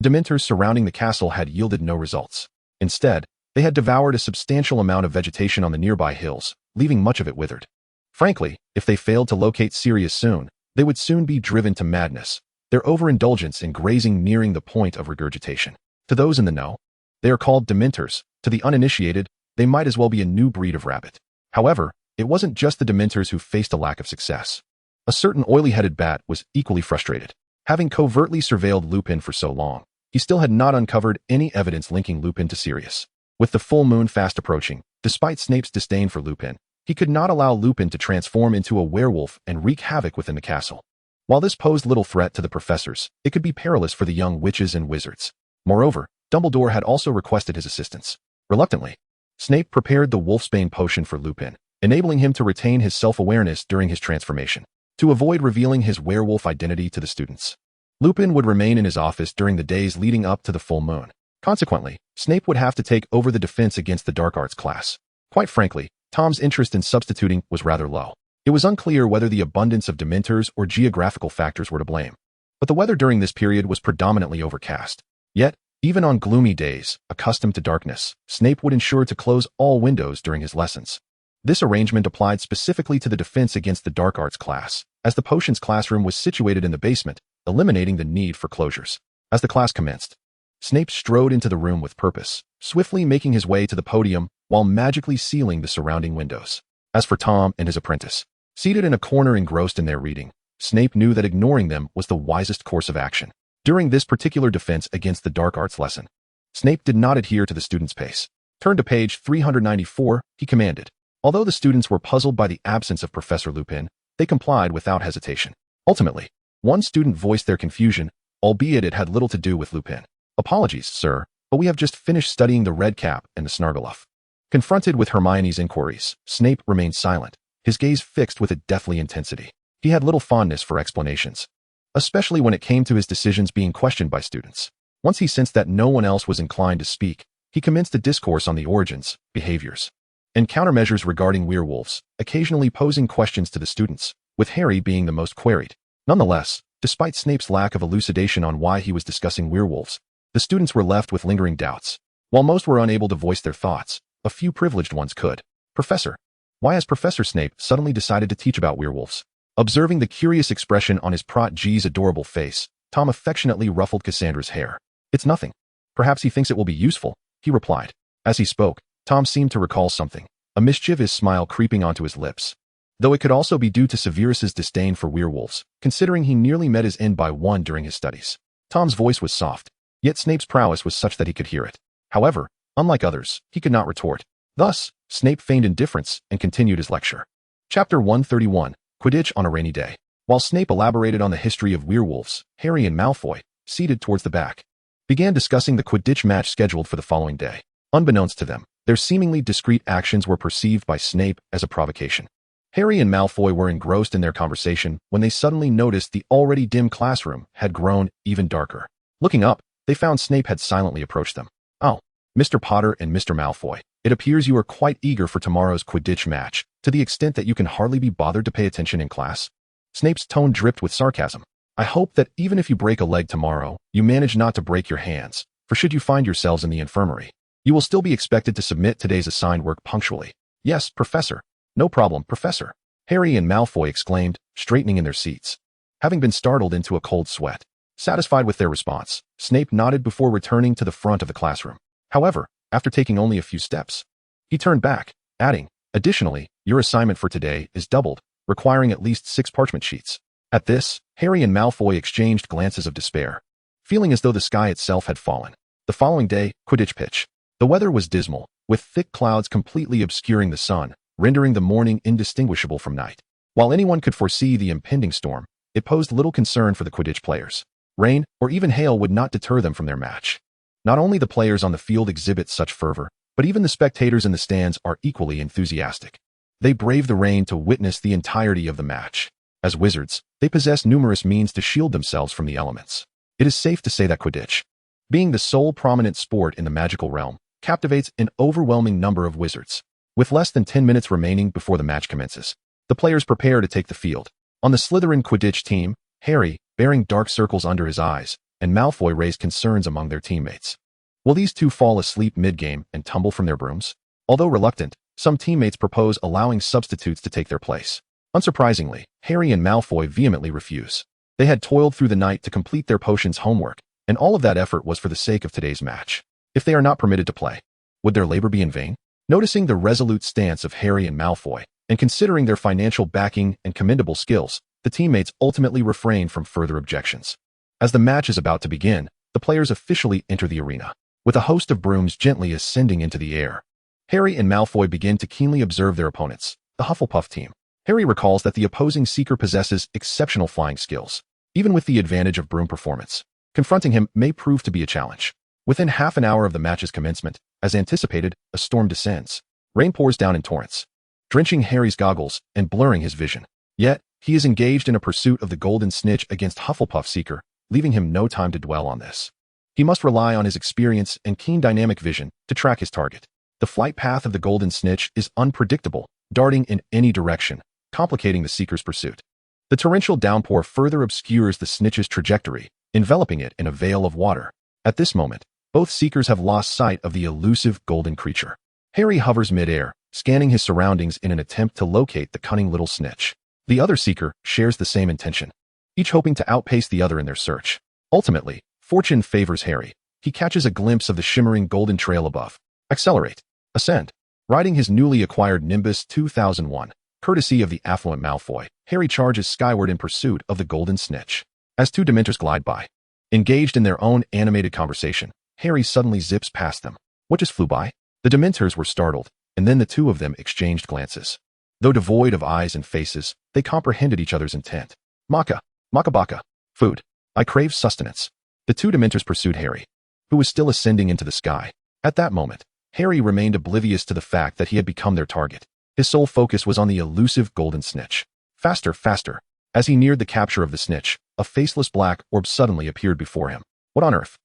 The Dementors surrounding the castle had yielded no results. Instead, they had devoured a substantial amount of vegetation on the nearby hills, leaving much of it withered. Frankly, if they failed to locate Sirius soon, they would soon be driven to madness, their overindulgence in grazing nearing the point of regurgitation. To those in the know, they are called Dementors. To the uninitiated, they might as well be a new breed of rabbit. However, it wasn't just the Dementors who faced a lack of success. A certain oily-headed bat was equally frustrated. Having covertly surveilled Lupin for so long, he still had not uncovered any evidence linking Lupin to Sirius. With the full moon fast approaching, despite Snape's disdain for Lupin, he could not allow Lupin to transform into a werewolf and wreak havoc within the castle. While this posed little threat to the professors, it could be perilous for the young witches and wizards. Moreover, Dumbledore had also requested his assistance. Reluctantly, Snape prepared the Wolfsbane potion for Lupin, enabling him to retain his self-awareness during his transformation, to avoid revealing his werewolf identity to the students. Lupin would remain in his office during the days leading up to the full moon. Consequently, Snape would have to take over the defense against the dark arts class. Quite frankly, Tom's interest in substituting was rather low. It was unclear whether the abundance of Dementors or geographical factors were to blame. But the weather during this period was predominantly overcast. Yet, even on gloomy days, accustomed to darkness, Snape would ensure to close all windows during his lessons. This arrangement applied specifically to the defense against the dark arts class, as the potions classroom was situated in the basement, eliminating the need for closures. As the class commenced, Snape strode into the room with purpose, swiftly making his way to the podium while magically sealing the surrounding windows. As for Tom and his apprentice, seated in a corner engrossed in their reading, Snape knew that ignoring them was the wisest course of action. During this particular defense against the dark arts lesson, Snape did not adhere to the student's pace. Turn to page 394, he commanded. Although the students were puzzled by the absence of Professor Lupin, they complied without hesitation. Ultimately, one student voiced their confusion, albeit it had little to do with Lupin. Apologies, sir, but we have just finished studying the Red Cap and the Snargaluff. Confronted with Hermione's inquiries, Snape remained silent, his gaze fixed with a deathly intensity. He had little fondness for explanations, especially when it came to his decisions being questioned by students. Once he sensed that no one else was inclined to speak, he commenced a discourse on the origins, behaviors, and countermeasures regarding werewolves, occasionally posing questions to the students, with Harry being the most queried. Nonetheless, despite Snape's lack of elucidation on why he was discussing werewolves, the students were left with lingering doubts. While most were unable to voice their thoughts, a few privileged ones could. Professor, why has Professor Snape suddenly decided to teach about werewolves? Observing the curious expression on his Prot-G's adorable face, Tom affectionately ruffled Cassandra's hair. It's nothing. Perhaps he thinks it will be useful, he replied. As he spoke, Tom seemed to recall something, a mischievous smile creeping onto his lips. Though it could also be due to Severus's disdain for werewolves, considering he nearly met his end by one during his studies. Tom's voice was soft, yet Snape's prowess was such that he could hear it. However, unlike others, he could not retort. Thus, Snape feigned indifference and continued his lecture. Chapter 131, Quidditch on a Rainy Day. While Snape elaborated on the history of werewolves, Harry and Malfoy, seated towards the back, began discussing the Quidditch match scheduled for the following day. Unbeknownst to them, their seemingly discreet actions were perceived by Snape as a provocation. Harry and Malfoy were engrossed in their conversation when they suddenly noticed the already dim classroom had grown even darker. Looking up, they found Snape had silently approached them. Oh, Mr. Potter and Mr. Malfoy, it appears you are quite eager for tomorrow's Quidditch match, to the extent that you can hardly be bothered to pay attention in class. Snape's tone dripped with sarcasm. I hope that even if you break a leg tomorrow, you manage not to break your hands, for should you find yourselves in the infirmary, you will still be expected to submit today's assigned work punctually. Yes, Professor. No problem, Professor. Harry and Malfoy exclaimed, straightening in their seats, having been startled into a cold sweat. Satisfied with their response, Snape nodded before returning to the front of the classroom. However, after taking only a few steps, he turned back, adding, additionally, your assignment for today is doubled, requiring at least 6 parchment sheets. At this, Harry and Malfoy exchanged glances of despair. feeling as though the sky itself had fallen. The following day, Quidditch pitch. The weather was dismal, with thick clouds completely obscuring the sun, rendering the morning indistinguishable from night. While anyone could foresee the impending storm, it posed little concern for the Quidditch players. Rain, or even hail, would not deter them from their match. Not only the players on the field exhibit such fervor, but even the spectators in the stands are equally enthusiastic. They brave the rain to witness the entirety of the match. As wizards, they possess numerous means to shield themselves from the elements. It is safe to say that Quidditch, being the sole prominent sport in the magical realm, captivates an overwhelming number of wizards. With less than 10 minutes remaining before the match commences, the players prepare to take the field. On the Slytherin Quidditch team, Harry, bearing dark circles under his eyes, and Malfoy raised concerns among their teammates. Will these two fall asleep mid-game and tumble from their brooms? Although reluctant, some teammates propose allowing substitutes to take their place. Unsurprisingly, Harry and Malfoy vehemently refuse. They had toiled through the night to complete their potions homework, and all of that effort was for the sake of today's match. If they are not permitted to play, would their labor be in vain? Noticing the resolute stance of Harry and Malfoy, and considering their financial backing and commendable skills, the teammates ultimately refrain from further objections. As the match is about to begin, the players officially enter the arena, with a host of brooms gently ascending into the air. Harry and Malfoy begin to keenly observe their opponents, the Hufflepuff team. Harry recalls that the opposing seeker possesses exceptional flying skills, even with the advantage of broom performance. Confronting him may prove to be a challenge. Within half an hour of the match's commencement, as anticipated, a storm descends. Rain pours down in torrents, drenching Harry's goggles and blurring his vision. Yet, he is engaged in a pursuit of the golden snitch against Hufflepuff seeker, leaving him no time to dwell on this. He must rely on his experience and keen dynamic vision to track his target. The flight path of the golden snitch is unpredictable, darting in any direction, complicating the seeker's pursuit. The torrential downpour further obscures the snitch's trajectory, enveloping it in a veil of water. At this moment, both seekers have lost sight of the elusive golden creature. Harry hovers mid-air, scanning his surroundings in an attempt to locate the cunning little snitch. The other seeker shares the same intention, each hoping to outpace the other in their search. Ultimately, fortune favors Harry. He catches a glimpse of the shimmering golden trail above. Accelerate. Ascend. Riding his newly acquired Nimbus 2001, courtesy of the affluent Malfoy, Harry charges skyward in pursuit of the golden snitch. As two Dementors glide by, engaged in their own animated conversation, Harry suddenly zips past them. What just flew by? The Dementors were startled, and then the two of them exchanged glances. Though devoid of eyes and faces, they comprehended each other's intent. Maka, Maka Baka, food. I crave sustenance. The two Dementors pursued Harry, who was still ascending into the sky. At that moment, Harry remained oblivious to the fact that he had become their target. His sole focus was on the elusive golden snitch. Faster, faster. As he neared the capture of the snitch, a faceless black orb suddenly appeared before him. What on earth?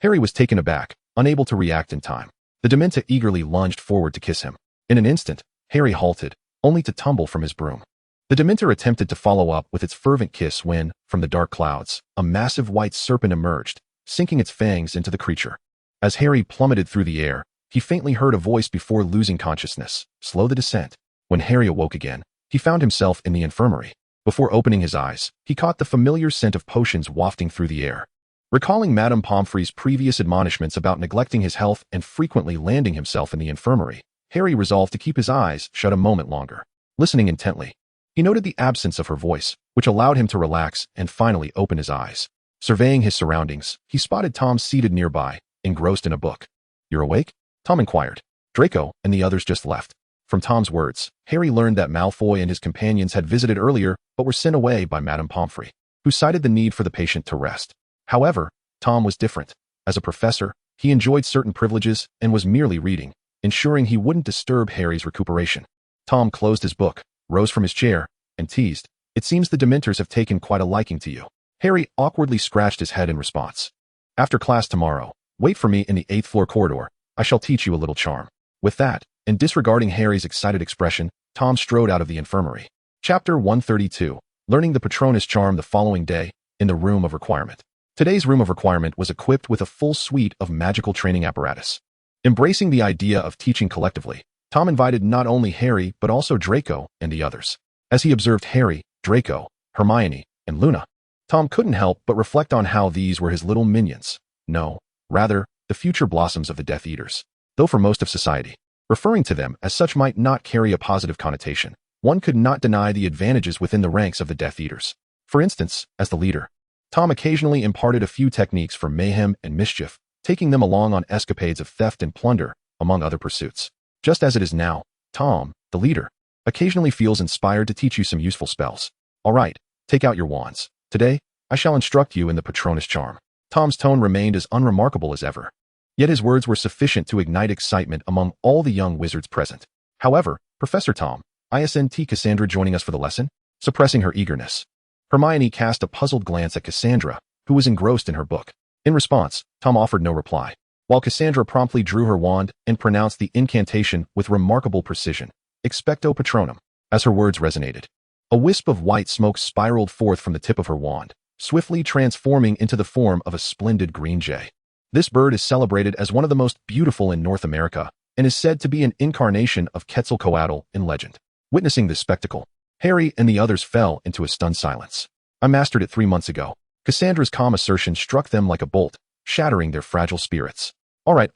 Harry was taken aback, unable to react in time. The Dementor eagerly lunged forward to kiss him. In an instant, Harry halted, only to tumble from his broom. The Dementor attempted to follow up with its fervent kiss when, from the dark clouds, a massive white serpent emerged, sinking its fangs into the creature. As Harry plummeted through the air, he faintly heard a voice before losing consciousness. Slow the descent. When Harry awoke again, he found himself in the infirmary. Before opening his eyes, he caught the familiar scent of potions wafting through the air. Recalling Madame Pomfrey's previous admonishments about neglecting his health and frequently landing himself in the infirmary, Harry resolved to keep his eyes shut a moment longer. Listening intently, he noted the absence of her voice, which allowed him to relax and finally open his eyes. Surveying his surroundings, he spotted Tom seated nearby, engrossed in a book. "You're awake?" Tom inquired. "Draco and the others just left." From Tom's words, Harry learned that Malfoy and his companions had visited earlier but were sent away by Madame Pomfrey, who cited the need for the patient to rest. However, Tom was different. As a professor, he enjoyed certain privileges and was merely reading, ensuring he wouldn't disturb Harry's recuperation. Tom closed his book, rose from his chair, and teased, "It seems the Dementors have taken quite a liking to you." Harry awkwardly scratched his head in response. "After class tomorrow, wait for me in the 8th floor corridor. I shall teach you a little charm." With that, and disregarding Harry's excited expression, Tom strode out of the infirmary. Chapter 132. Learning the Patronus charm the following day, in the Room of Requirement. Today's Room of Requirement was equipped with a full suite of magical training apparatus. Embracing the idea of teaching collectively, Tom invited not only Harry but also Draco and the others. As he observed Harry, Draco, Hermione, and Luna, Tom couldn't help but reflect on how these were his little minions. No, rather, the future blossoms of the Death Eaters. Though for most of society, referring to them as such might not carry a positive connotation, one could not deny the advantages within the ranks of the Death Eaters. For instance, as the leader, Tom occasionally imparted a few techniques for mayhem and mischief, taking them along on escapades of theft and plunder, among other pursuits. Just as it is now, Tom, the leader, occasionally feels inspired to teach you some useful spells. All right, take out your wands. Today, I shall instruct you in the Patronus charm. Tom's tone remained as unremarkable as ever. Yet his words were sufficient to ignite excitement among all the young wizards present. However, Professor Tom, isn't Cassandra joining us for the lesson? Suppressing her eagerness, Hermione cast a puzzled glance at Cassandra, who was engrossed in her book. In response, Tom offered no reply, while Cassandra promptly drew her wand and pronounced the incantation with remarkable precision, Expecto Patronum, as her words resonated. A wisp of white smoke spiraled forth from the tip of her wand, swiftly transforming into the form of a splendid green jay. This bird is celebrated as one of the most beautiful in North America and is said to be an incarnation of Quetzalcoatl in legend. Witnessing this spectacle, Harry and the others fell into a stunned silence. I mastered it 3 months ago. Cassandra's calm assertion struck them like a bolt, shattering their fragile spirits. All right.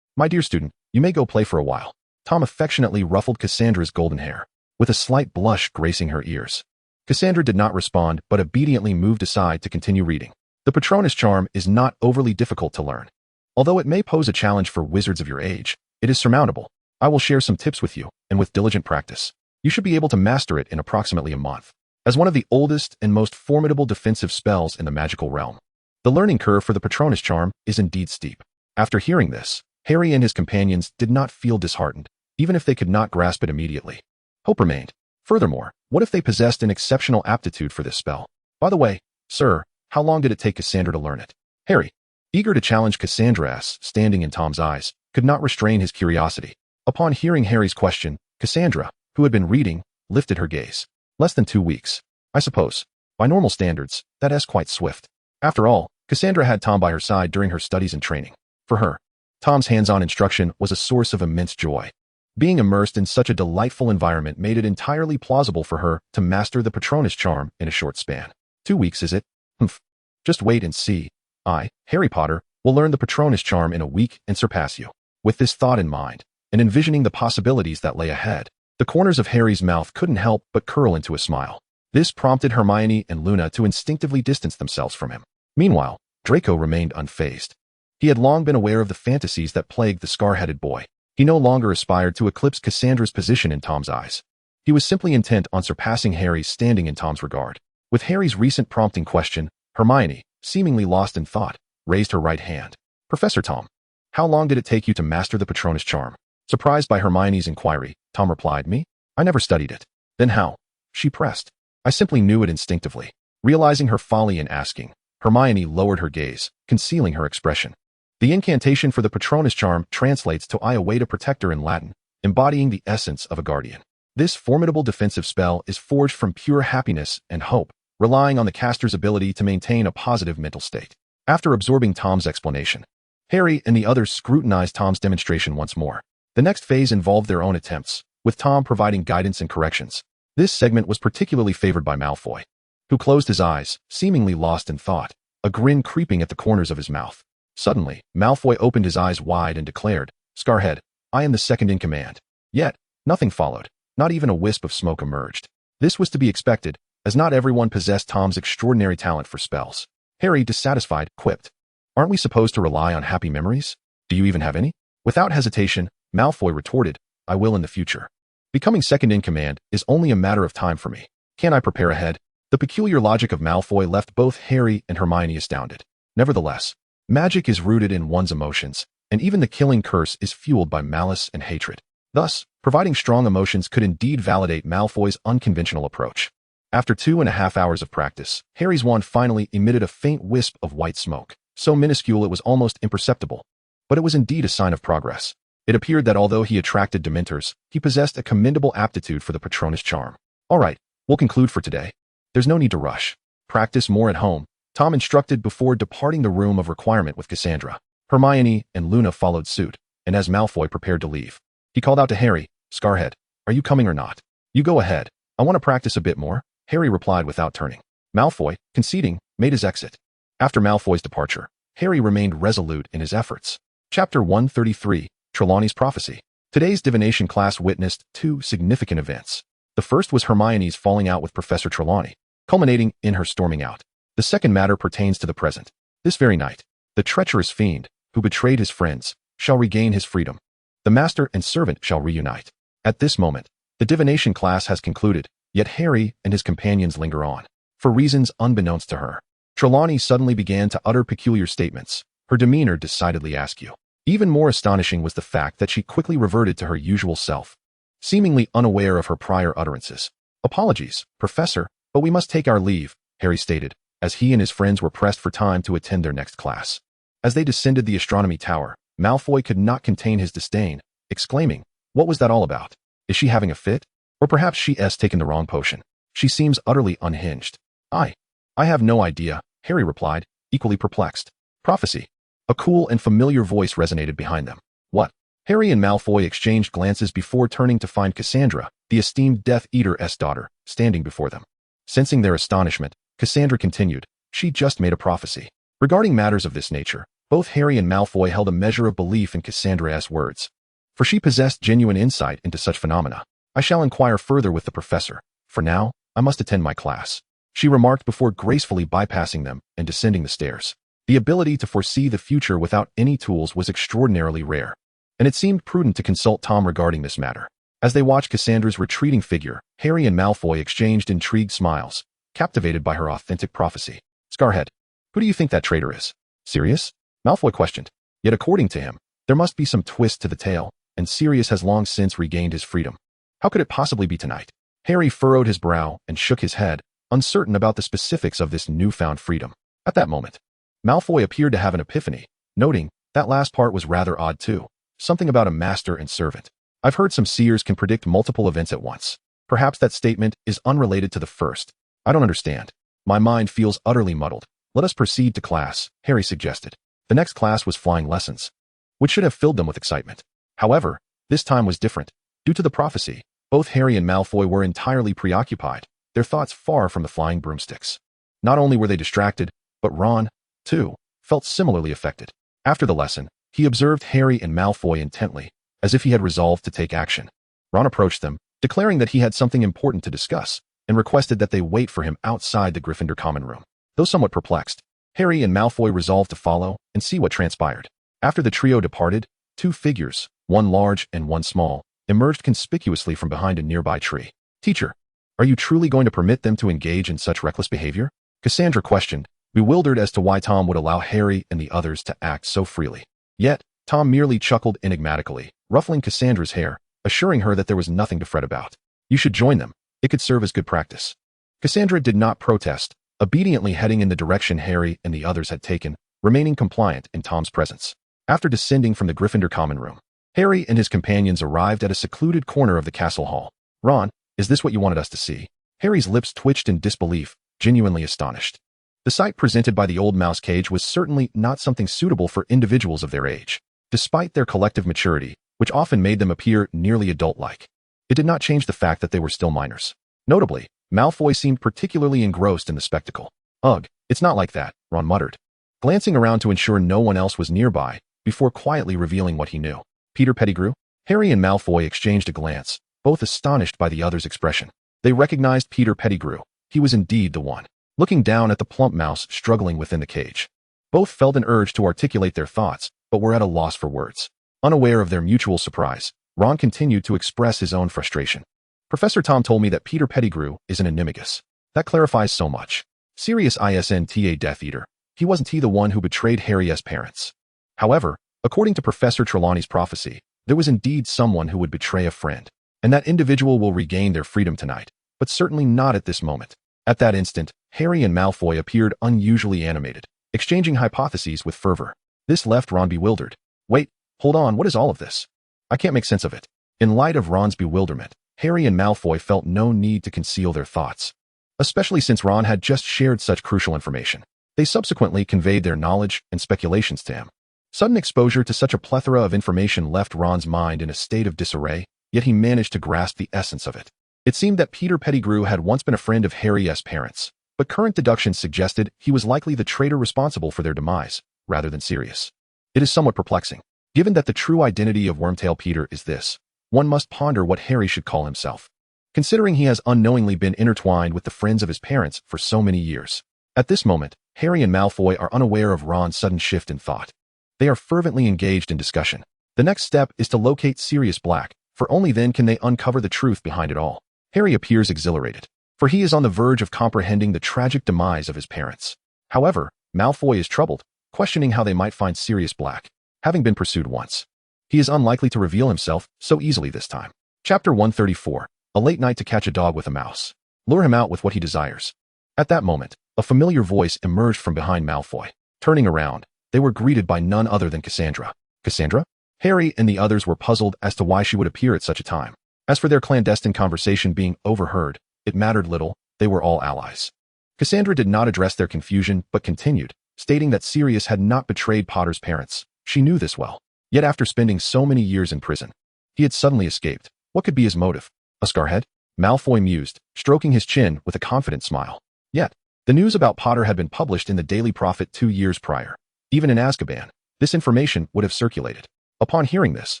My dear student, you may go play for a while. Tom affectionately ruffled Cassandra's golden hair, with a slight blush gracing her ears. Cassandra did not respond, but obediently moved aside to continue reading. The Patronus charm is not overly difficult to learn. Although it may pose a challenge for wizards of your age, it is surmountable. I will share some tips with you, and with diligent practice, you should be able to master it in approximately a month. As one of the oldest and most formidable defensive spells in the magical realm, the learning curve for the Patronus charm is indeed steep. After hearing this, Harry and his companions did not feel disheartened, even if they could not grasp it immediately. Hope remained. Furthermore, what if they possessed an exceptional aptitude for this spell? By the way, sir, how long did it take Cassandra to learn it? Harry, eager to challenge Cassandra's standing in Tom's eyes, could not restrain his curiosity. Upon hearing Harry's question, Cassandra, who had been reading, lifted her gaze. Less than 2 weeks. I suppose. By normal standards, that is quite swift. After all, Cassandra had Tom by her side during her studies and training. For her, Tom's hands-on instruction was a source of immense joy. Being immersed in such a delightful environment made it entirely plausible for her to master the Patronus charm in a short span. 2 weeks, is it? Humph. Just wait and see. I, Harry Potter, will learn the Patronus charm in a week and surpass you. With this thought in mind, and envisioning the possibilities that lay ahead, the corners of Harry's mouth couldn't help but curl into a smile. This prompted Hermione and Luna to instinctively distance themselves from him. Meanwhile, Draco remained unfazed. He had long been aware of the fantasies that plagued the scar-headed boy. He no longer aspired to eclipse Cassandra's position in Tom's eyes. He was simply intent on surpassing Harry's standing in Tom's regard. With Harry's recent prompting question, Hermione, seemingly lost in thought, raised her right hand. Professor Tom, how long did it take you to master the Patronus charm? Surprised by Hermione's inquiry, Tom replied, Me? I never studied it. Then how? She pressed. I simply knew it instinctively. Realizing her folly in asking, Hermione lowered her gaze, concealing her expression. The incantation for the Patronus charm translates to I await a protector in Latin, embodying the essence of a guardian. This formidable defensive spell is forged from pure happiness and hope, relying on the caster's ability to maintain a positive mental state. After absorbing Tom's explanation, Harry and the others scrutinized Tom's demonstration once more. The next phase involved their own attempts, with Tom providing guidance and corrections. This segment was particularly favored by Malfoy, who closed his eyes, seemingly lost in thought, a grin creeping at the corners of his mouth. Suddenly, Malfoy opened his eyes wide and declared, Scarhead, I am the second in command. Yet, nothing followed. Not even a wisp of smoke emerged. This was to be expected, as not everyone possessed Tom's extraordinary talent for spells. Harry, dissatisfied, quipped, Aren't we supposed to rely on happy memories? Do you even have any? Without hesitation, Malfoy retorted, I will in the future. Becoming second in command is only a matter of time for me. Can I prepare ahead? The peculiar logic of Malfoy left both Harry and Hermione astounded. Nevertheless, magic is rooted in one's emotions, and even the killing curse is fueled by malice and hatred. Thus, providing strong emotions could indeed validate Malfoy's unconventional approach. After 2.5 hours of practice, Harry's wand finally emitted a faint wisp of white smoke, so minuscule it was almost imperceptible. But it was indeed a sign of progress. It appeared that although he attracted Dementors, he possessed a commendable aptitude for the Patronus charm. All right, we'll conclude for today. There's no need to rush. Practice more at home, Tom instructed before departing the room of requirement with Cassandra. Hermione and Luna followed suit, and as Malfoy prepared to leave, he called out to Harry, Scarhead, are you coming or not? You go ahead. I want to practice a bit more, Harry replied without turning. Malfoy, conceding, made his exit. After Malfoy's departure, Harry remained resolute in his efforts. Chapter 133, Trelawney's Prophecy. Today's divination class witnessed 2 significant events. The first was Hermione's falling out with Professor Trelawney, culminating in her storming out. The second matter pertains to the present. This very night, the treacherous fiend, who betrayed his friends, shall regain his freedom. The master and servant shall reunite. At this moment, the divination class has concluded, yet Harry and his companions linger on. For reasons unbeknownst to her, Trelawney suddenly began to utter peculiar statements, her demeanor decidedly askew. Even more astonishing was the fact that she quickly reverted to her usual self, seemingly unaware of her prior utterances. "Apologies, Professor, but we must take our leave," Harry stated, as he and his friends were pressed for time to attend their next class. As they descended the astronomy tower, Malfoy could not contain his disdain, exclaiming, "What was that all about? Is she having a fit? Or perhaps she's taken the wrong potion. She seems utterly unhinged." I have no idea," Harry replied, equally perplexed. "Prophecy." A cool and familiar voice resonated behind them. "What?" Harry and Malfoy exchanged glances before turning to find Cassandra, the esteemed Death Eater's daughter, standing before them. Sensing their astonishment, Cassandra continued, "She just made a prophecy." Regarding matters of this nature, both Harry and Malfoy held a measure of belief in Cassandra's words, for she possessed genuine insight into such phenomena. "I shall inquire further with the professor. For now, I must attend my class," she remarked before gracefully bypassing them and descending the stairs. The ability to foresee the future without any tools was extraordinarily rare, and it seemed prudent to consult Tom regarding this matter. As they watched Cassandra's retreating figure, Harry and Malfoy exchanged intrigued smiles, captivated by her authentic prophecy. "Scarhead, who do you think that traitor is? Sirius?" Malfoy questioned. Yet according to him, there must be some twist to the tale, and Sirius has long since regained his freedom. How could it possibly be tonight? Harry furrowed his brow and shook his head, uncertain about the specifics of this newfound freedom. At that moment, Malfoy appeared to have an epiphany, noting that last part was rather odd too. Something about a master and servant. "I've heard some seers can predict multiple events at once. Perhaps that statement is unrelated to the first. I don't understand. My mind feels utterly muddled. Let us proceed to class," Harry suggested. The next class was flying lessons, which should have filled them with excitement. However, this time was different. Due to the prophecy, both Harry and Malfoy were entirely preoccupied, their thoughts far from the flying broomsticks. Not only were they distracted, but Ron, too, felt similarly affected. After the lesson, he observed Harry and Malfoy intently, as if he had resolved to take action. Ron approached them, declaring that he had something important to discuss, and requested that they wait for him outside the Gryffindor common room. Though somewhat perplexed, Harry and Malfoy resolved to follow and see what transpired. After the trio departed, two figures, one large and one small, emerged conspicuously from behind a nearby tree. "Teacher, are you truly going to permit them to engage in such reckless behavior?" Cassandra questioned, bewildered as to why Tom would allow Harry and the others to act so freely. Yet, Tom merely chuckled enigmatically, ruffling Cassandra's hair, assuring her that there was nothing to fret about. "You should join them. It could serve as good practice." Cassandra did not protest, obediently heading in the direction Harry and the others had taken, remaining compliant in Tom's presence. After descending from the Gryffindor common room, Harry and his companions arrived at a secluded corner of the castle hall. "Ron, is this what you wanted us to see?" Harry's lips twitched in disbelief, genuinely astonished. The sight presented by the old mouse cage was certainly not something suitable for individuals of their age, despite their collective maturity, which often made them appear nearly adult-like. It did not change the fact that they were still minors. Notably, Malfoy seemed particularly engrossed in the spectacle. "Ugh, it's not like that," Ron muttered, glancing around to ensure no one else was nearby, before quietly revealing what he knew. "Peter Pettigrew?" Harry and Malfoy exchanged a glance, both astonished by the other's expression. They recognized Peter Pettigrew. He was indeed the one. Looking down at the plump mouse struggling within the cage, both felt an urge to articulate their thoughts, but were at a loss for words. Unaware of their mutual surprise, Ron continued to express his own frustration. "Professor Tom told me that Peter Pettigrew is an animagus. That clarifies so much. Sirius isn't a Death Eater. Wasn't he the one who betrayed Harry's parents? However, according to Professor Trelawney's prophecy, there was indeed someone who would betray a friend, and that individual will regain their freedom tonight, but certainly not at this moment." At that instant, Harry and Malfoy appeared unusually animated, exchanging hypotheses with fervor. This left Ron bewildered. "Wait, hold on, what is all of this? I can't make sense of it." In light of Ron's bewilderment, Harry and Malfoy felt no need to conceal their thoughts, especially since Ron had just shared such crucial information. They subsequently conveyed their knowledge and speculations to him. Sudden exposure to such a plethora of information left Ron's mind in a state of disarray, yet he managed to grasp the essence of it. It seemed that Peter Pettigrew had once been a friend of Harry's parents, but current deductions suggested he was likely the traitor responsible for their demise, rather than Sirius. It is somewhat perplexing. Given that the true identity of Wormtail Peter is this, one must ponder what Harry should call himself, considering he has unknowingly been intertwined with the friends of his parents for so many years. At this moment, Harry and Malfoy are unaware of Ron's sudden shift in thought. They are fervently engaged in discussion. The next step is to locate Sirius Black, for only then can they uncover the truth behind it all. Harry appears exhilarated, for he is on the verge of comprehending the tragic demise of his parents. However, Malfoy is troubled, questioning how they might find Sirius Black, having been pursued once. He is unlikely to reveal himself so easily this time. Chapter 134. A late night to catch a dog with a mouse. Lure him out with what he desires. At that moment, a familiar voice emerged from behind Malfoy. Turning around, they were greeted by none other than Cassandra. Cassandra? Harry and the others were puzzled as to why she would appear at such a time. As for their clandestine conversation being overheard, it mattered little, they were all allies. Cassandra did not address their confusion, but continued, stating that Sirius had not betrayed Potter's parents. She knew this well. Yet after spending so many years in prison, he had suddenly escaped. What could be his motive? A scarhead? Malfoy mused, stroking his chin with a confident smile. Yet, the news about Potter had been published in the Daily Prophet 2 years prior. Even in Azkaban, this information would have circulated. Upon hearing this,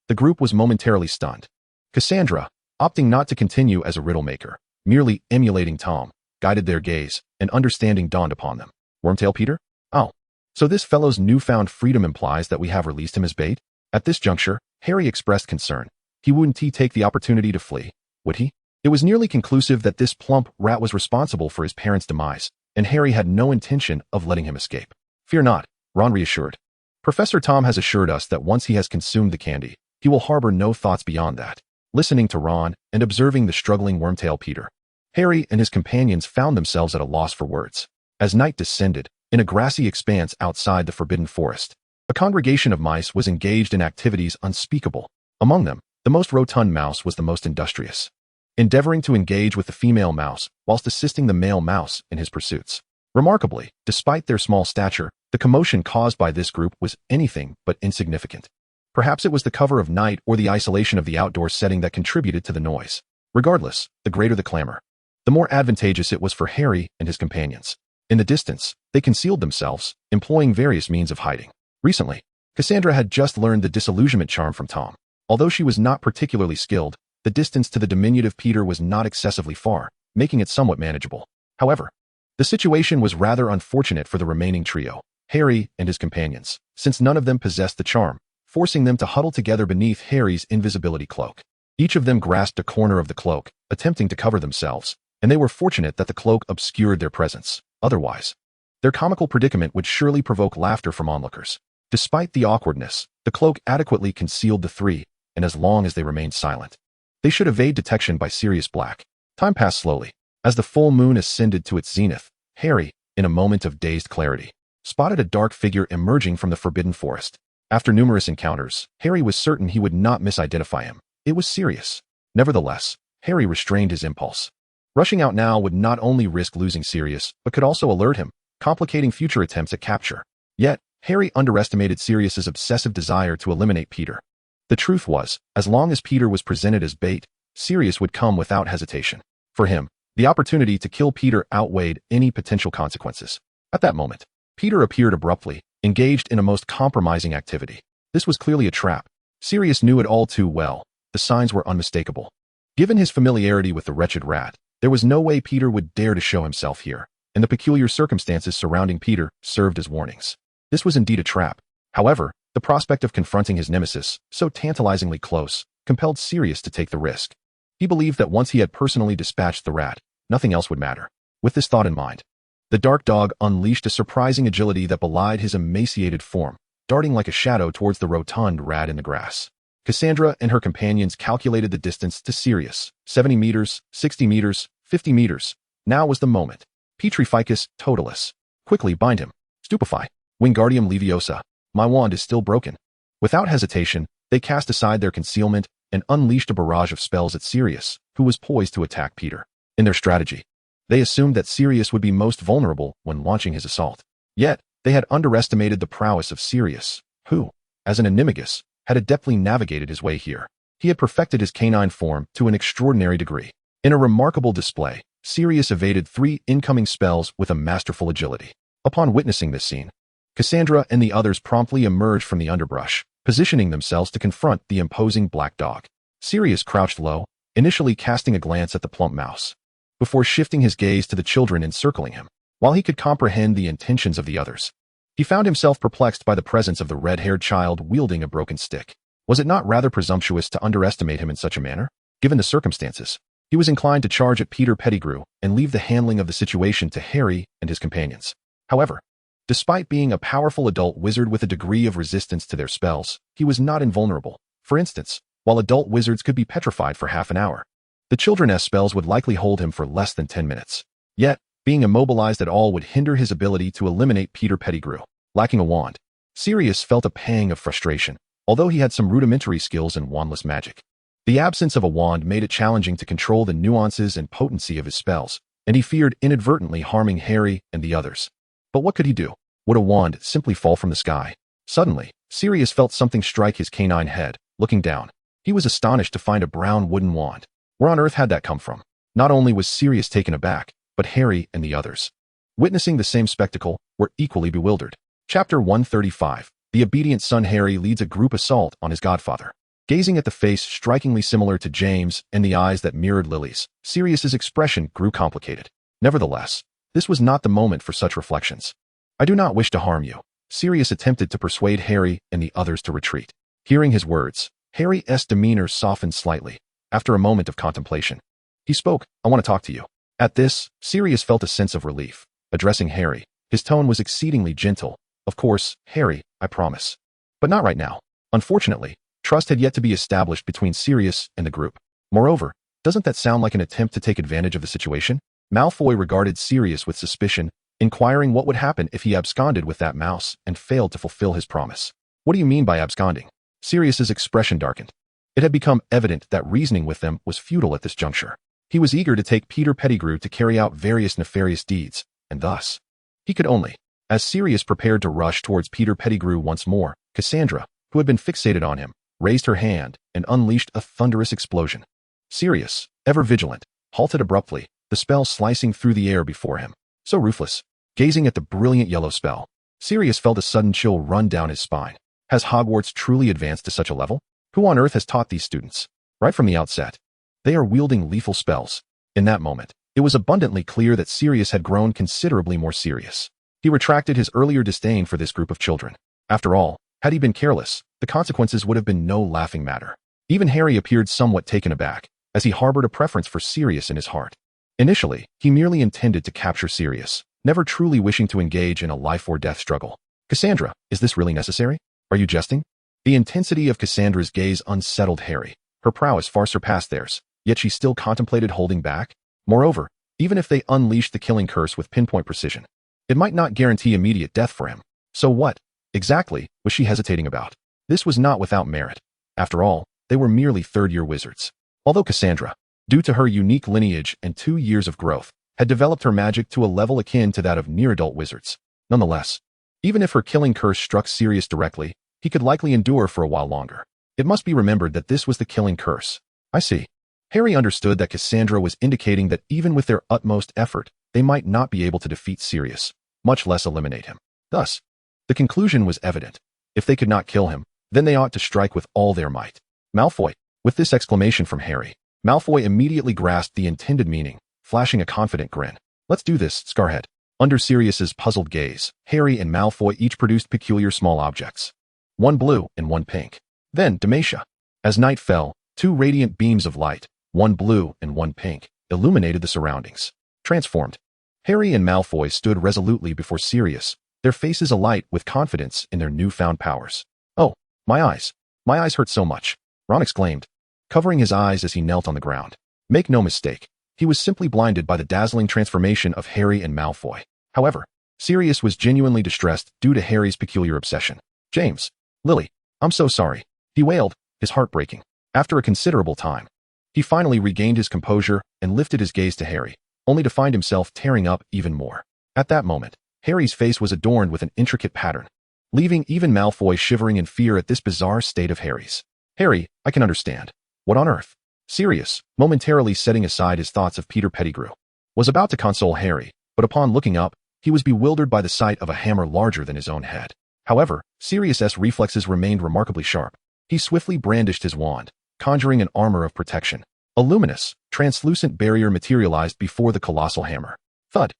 the group was momentarily stunned. Cassandra, opting not to continue as a riddle maker, merely emulating Tom, guided their gaze, and understanding dawned upon them. Wormtail Peter? Oh. So this fellow's newfound freedom implies that we have released him as bait? At this juncture, Harry expressed concern. Wouldn't he take the opportunity to flee? Would he? It was nearly conclusive that this plump rat was responsible for his parents' demise, and Harry had no intention of letting him escape. Fear not, Ron reassured. Professor Tom has assured us that once he has consumed the candy, he will harbor no thoughts beyond that. Listening to Ron and observing the struggling Wormtail Peter, Harry and his companions found themselves at a loss for words. As night descended, in a grassy expanse outside the Forbidden Forest, a congregation of mice was engaged in activities unspeakable. Among them, the most rotund mouse was the most industrious, endeavoring to engage with the female mouse whilst assisting the male mouse in his pursuits. Remarkably, despite their small stature, the commotion caused by this group was anything but insignificant. Perhaps it was the cover of night or the isolation of the outdoor setting that contributed to the noise. Regardless, the greater the clamor, the more advantageous it was for Harry and his companions. In the distance, they concealed themselves, employing various means of hiding. Recently, Cassandra had just learned the disillusionment charm from Tom. Although she was not particularly skilled, the distance to the diminutive Peter was not excessively far, making it somewhat manageable. However, the situation was rather unfortunate for the remaining trio, Harry and his companions, since none of them possessed the charm, forcing them to huddle together beneath Harry's invisibility cloak. Each of them grasped a corner of the cloak, attempting to cover themselves, and they were fortunate that the cloak obscured their presence. Otherwise, their comical predicament would surely provoke laughter from onlookers. Despite the awkwardness, the cloak adequately concealed the three, and as long as they remained silent, they should evade detection by Sirius Black. Time passed slowly. As the full moon ascended to its zenith, Harry, in a moment of dazed clarity, spotted a dark figure emerging from the Forbidden Forest. After numerous encounters, Harry was certain he would not misidentify him. It was Sirius. Nevertheless, Harry restrained his impulse. Rushing out now would not only risk losing Sirius, but could also alert him, complicating future attempts at capture. Yet, Harry underestimated Sirius's obsessive desire to eliminate Peter. The truth was, as long as Peter was presented as bait, Sirius would come without hesitation. For him, the opportunity to kill Peter outweighed any potential consequences. At that moment, Peter appeared abruptly, engaged in a most compromising activity. This was clearly a trap. Sirius knew it all too well. The signs were unmistakable. Given his familiarity with the wretched rat, there was no way Peter would dare to show himself here, and the peculiar circumstances surrounding Peter served as warnings. This was indeed a trap. However, the prospect of confronting his nemesis, so tantalizingly close, compelled Sirius to take the risk. He believed that once he had personally dispatched the rat, nothing else would matter. With this thought in mind, the dark dog unleashed a surprising agility that belied his emaciated form, darting like a shadow towards the rotund rat in the grass. Cassandra and her companions calculated the distance to Sirius, 70 meters, 60 meters, 50 meters. Now was the moment. Petrificus totalis. Quickly bind him. Stupefy. Wingardium Leviosa. My wand is still broken. Without hesitation, they cast aside their concealment and unleashed a barrage of spells at Sirius, who was poised to attack Peter. In their strategy, they assumed that Sirius would be most vulnerable when launching his assault. Yet, they had underestimated the prowess of Sirius, who, as an animagus, had adeptly navigated his way here. He had perfected his canine form to an extraordinary degree. In a remarkable display, Sirius evaded 3 incoming spells with a masterful agility. Upon witnessing this scene, Cassandra and the others promptly emerged from the underbrush, positioning themselves to confront the imposing black dog. Sirius crouched low, initially casting a glance at the plump mouse, before shifting his gaze to the children encircling him. while he could comprehend the intentions of the others. He found himself perplexed by the presence of the red-haired child wielding a broken stick. Was it not rather presumptuous to underestimate him in such a manner? Given the circumstances, he was inclined to charge at Peter Pettigrew and leave the handling of the situation to Harry and his companions. However, despite being a powerful adult wizard with a degree of resistance to their spells, he was not invulnerable. For instance, while adult wizards could be petrified for half an hour, the children's spells would likely hold him for less than 10 minutes. Yet, being immobilized at all would hinder his ability to eliminate Peter Pettigrew. Lacking a wand, Sirius felt a pang of frustration, although he had some rudimentary skills in wandless magic. The absence of a wand made it challenging to control the nuances and potency of his spells, and he feared inadvertently harming Harry and the others. But what could he do? Would a wand simply fall from the sky? Suddenly, Sirius felt something strike his canine head. Looking down, he was astonished to find a brown wooden wand. Where on earth had that come from? Not only was Sirius taken aback, but Harry and the others, witnessing the same spectacle, were equally bewildered. Chapter 135. The obedient son Harry leads a group assault on his godfather. Gazing at the face strikingly similar to James and the eyes that mirrored Lily's, Sirius's expression grew complicated. Nevertheless, this was not the moment for such reflections. I do not wish to harm you. Sirius attempted to persuade Harry and the others to retreat. Hearing his words, Harry's demeanor softened slightly. After a moment of contemplation, he spoke, I want to talk to you. At this, Sirius felt a sense of relief. Addressing Harry, his tone was exceedingly gentle. Of course, Harry, I promise. But not right now. Unfortunately, trust had yet to be established between Sirius and the group. Moreover, doesn't that sound like an attempt to take advantage of the situation? Malfoy regarded Sirius with suspicion, inquiring what would happen if he absconded with that mouse and failed to fulfill his promise. What do you mean by absconding? Sirius's expression darkened. It had become evident that reasoning with them was futile at this juncture. He was eager to take Peter Pettigrew to carry out various nefarious deeds, and thus, he could only. As Sirius prepared to rush towards Peter Pettigrew once more, Cassandra, who had been fixated on him, raised her hand and unleashed a thunderous explosion. Sirius, ever vigilant, halted abruptly, the spell slicing through the air before him. So ruthless. Gazing at the brilliant yellow spell, Sirius felt a sudden chill run down his spine. Has Hogwarts truly advanced to such a level? Who on earth has taught these students? Right from the outset, they are wielding lethal spells. In that moment, it was abundantly clear that Sirius had grown considerably more serious. He retracted his earlier disdain for this group of children. After all, had he been careless, the consequences would have been no laughing matter. Even Harry appeared somewhat taken aback, as he harbored a preference for Sirius in his heart. Initially, he merely intended to capture Sirius, never truly wishing to engage in a life-or-death struggle. Cassandra, is this really necessary? Are you jesting? The intensity of Cassandra's gaze unsettled Harry. Her prowess far surpassed theirs, yet she still contemplated holding back. Moreover, even if they unleashed the killing curse with pinpoint precision, it might not guarantee immediate death for him. So what, exactly, was she hesitating about? This was not without merit. After all, they were merely third-year wizards. Although Cassandra, due to her unique lineage and 2 years of growth, had developed her magic to a level akin to that of near-adult wizards. Nonetheless, even if her killing curse struck Sirius directly, he could likely endure for a while longer. It must be remembered that this was the killing curse. I see. Harry understood that Cassandra was indicating that even with their utmost effort, they might not be able to defeat Sirius, much less eliminate him. Thus, the conclusion was evident. If they could not kill him, then they ought to strike with all their might. Malfoy. With this exclamation from Harry, Malfoy immediately grasped the intended meaning, flashing a confident grin. Let's do this, Scarhead. Under Sirius's puzzled gaze, Harry and Malfoy each produced peculiar small objects. One blue and one pink. Then, Demacia. As night fell, 2 radiant beams of light, one blue and one pink, illuminated the surroundings. Transformed. Harry and Malfoy stood resolutely before Sirius, their faces alight with confidence in their newfound powers. Oh, my eyes. My eyes hurt so much, Ron exclaimed, covering his eyes as he knelt on the ground. Make no mistake, he was simply blinded by the dazzling transformation of Harry and Malfoy. However, Sirius was genuinely distressed due to Harry's peculiar obsession. James. Lily. I'm so sorry, he wailed, his heart breaking. After a considerable time, he finally regained his composure and lifted his gaze to Harry, only to find himself tearing up even more. At that moment, Harry's face was adorned with an intricate pattern, leaving even Malfoy shivering in fear at this bizarre state of Harry's. Harry, I can understand. What on earth? Sirius, momentarily setting aside his thoughts of Peter Pettigrew, was about to console Harry, but upon looking up, he was bewildered by the sight of a hammer larger than his own head. However, Sirius's reflexes remained remarkably sharp. He swiftly brandished his wand, conjuring an armor of protection. A luminous, translucent barrier materialized before the colossal hammer. Thud!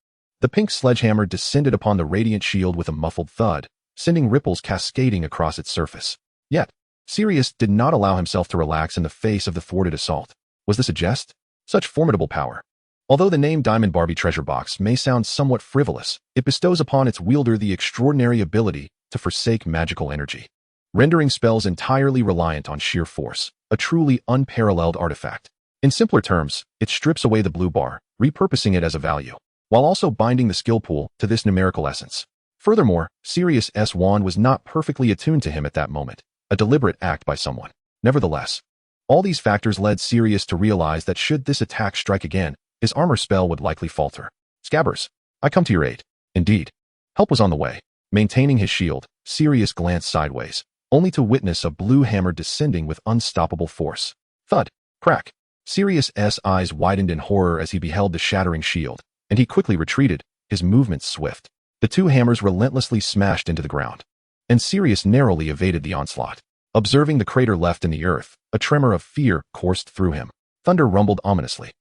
The pink sledgehammer descended upon the radiant shield with a muffled thud, sending ripples cascading across its surface. Yet, Sirius did not allow himself to relax in the face of the thwarted assault. Was this a jest? Such formidable power. Although the name Diamond Barbie Treasure Box may sound somewhat frivolous, it bestows upon its wielder the extraordinary ability to forsake magical energy, rendering spells entirely reliant on sheer force, a truly unparalleled artifact. In simpler terms, it strips away the blue bar, repurposing it as a value, while also binding the skill pool to this numerical essence. Furthermore, Sirius's wand was not perfectly attuned to him at that moment, a deliberate act by someone. Nevertheless, all these factors led Sirius to realize that should this attack strike again, his armor spell would likely falter. Scabbers, I come to your aid. Indeed. Help was on the way. Maintaining his shield, Sirius glanced sideways, only to witness a blue hammer descending with unstoppable force. Thud. Crack. Sirius's eyes widened in horror as he beheld the shattering shield, and he quickly retreated, his movements swift. The two hammers relentlessly smashed into the ground, and Sirius narrowly evaded the onslaught. Observing the crater left in the earth, a tremor of fear coursed through him. Thunder rumbled ominously.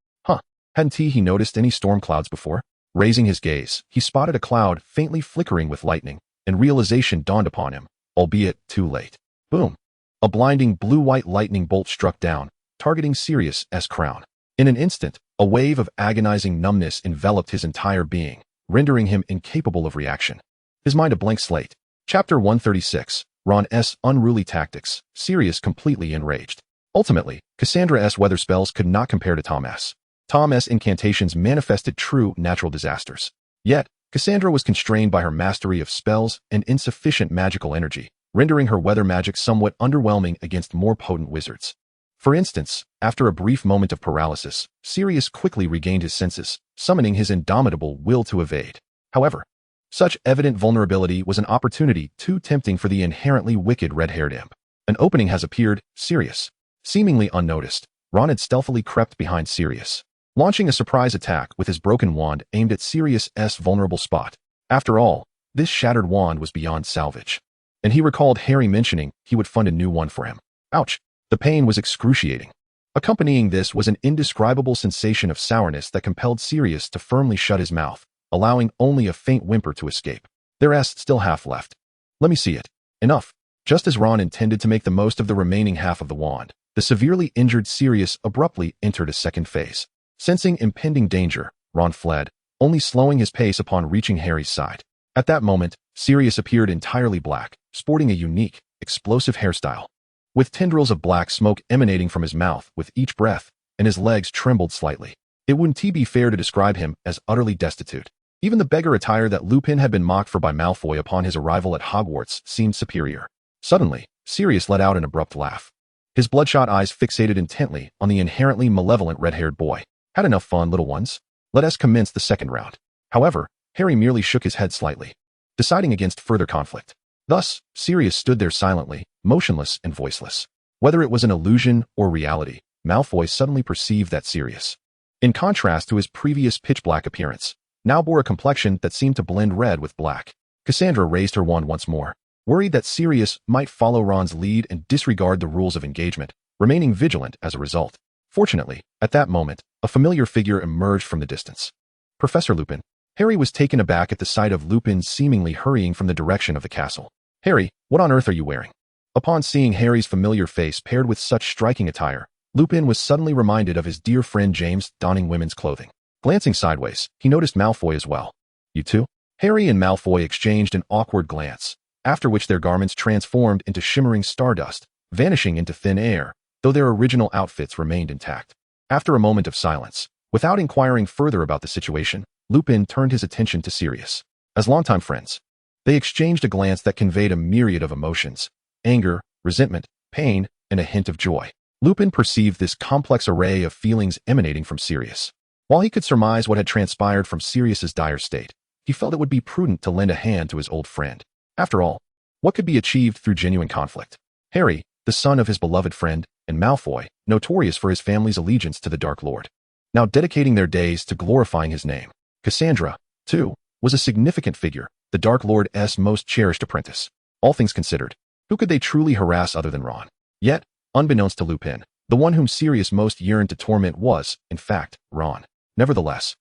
Hadn't he noticed any storm clouds before? Raising his gaze, he spotted a cloud faintly flickering with lightning, and realization dawned upon him, albeit too late. Boom! A blinding blue-white lightning bolt struck down, targeting Sirius's crown. In an instant, a wave of agonizing numbness enveloped his entire being, rendering him incapable of reaction. His mind a blank slate. Chapter 136, Ron's Unruly Tactics, Sirius completely enraged. Ultimately, Cassandra's weather spells could not compare to Tom's. Tom's incantations manifested true natural disasters. Yet, Cassandra was constrained by her mastery of spells and insufficient magical energy, rendering her weather magic somewhat underwhelming against more potent wizards. For instance, after a brief moment of paralysis, Sirius quickly regained his senses, summoning his indomitable will to evade. However, such evident vulnerability was an opportunity too tempting for the inherently wicked red-haired imp. An opening has appeared, Sirius. Seemingly unnoticed, Ron had stealthily crept behind Sirius, launching a surprise attack with his broken wand aimed at Sirius's vulnerable spot. After all, this shattered wand was beyond salvage, and he recalled Harry mentioning he would fund a new one for him. Ouch! The pain was excruciating. Accompanying this was an indescribable sensation of sourness that compelled Sirius to firmly shut his mouth, allowing only a faint whimper to escape. There's still half left. Let me see it. Enough. Just as Ron intended to make the most of the remaining half of the wand, the severely injured Sirius abruptly entered a second phase. Sensing impending danger, Ron fled, only slowing his pace upon reaching Harry's side. At that moment, Sirius appeared entirely black, sporting a unique, explosive hairstyle, with tendrils of black smoke emanating from his mouth with each breath, and his legs trembled slightly. It wouldn't be fair to describe him as utterly destitute. Even the beggar attire that Lupin had been mocked for by Malfoy upon his arrival at Hogwarts seemed superior. Suddenly, Sirius let out an abrupt laugh. His bloodshot eyes fixated intently on the inherently malevolent red-haired boy. Had enough fun, little ones. Let us commence the second round. However, Harry merely shook his head slightly, deciding against further conflict. Thus, Sirius stood there silently, motionless and voiceless. Whether it was an illusion or reality, Malfoy suddenly perceived that Sirius, in contrast to his previous pitch-black appearance, now bore a complexion that seemed to blend red with black. Cassandra raised her wand once more, worried that Sirius might follow Ron's lead and disregard the rules of engagement, remaining vigilant as a result. Fortunately, at that moment, a familiar figure emerged from the distance. Professor Lupin. Harry was taken aback at the sight of Lupin seemingly hurrying from the direction of the castle. Harry, what on earth are you wearing? Upon seeing Harry's familiar face paired with such striking attire, Lupin was suddenly reminded of his dear friend James donning women's clothing. Glancing sideways, he noticed Malfoy as well. You too? Harry and Malfoy exchanged an awkward glance, after which their garments transformed into shimmering stardust, vanishing into thin air, though their original outfits remained intact. After a moment of silence, without inquiring further about the situation, Lupin turned his attention to Sirius. As longtime friends, they exchanged a glance that conveyed a myriad of emotions: anger, resentment, pain, and a hint of joy. Lupin perceived this complex array of feelings emanating from Sirius. While he could surmise what had transpired from Sirius's dire state, he felt it would be prudent to lend a hand to his old friend. After all, what could be achieved through genuine conflict? Harry, the son of his beloved friend, and Malfoy, notorious for his family's allegiance to the Dark Lord, now dedicating their days to glorifying his name. Cassandra, too, was a significant figure, the Dark Lord's most cherished apprentice. All things considered, who could they truly harass other than Ron? Yet, unbeknownst to Lupin, the one whom Sirius most yearned to torment was, in fact, Ron. Nevertheless,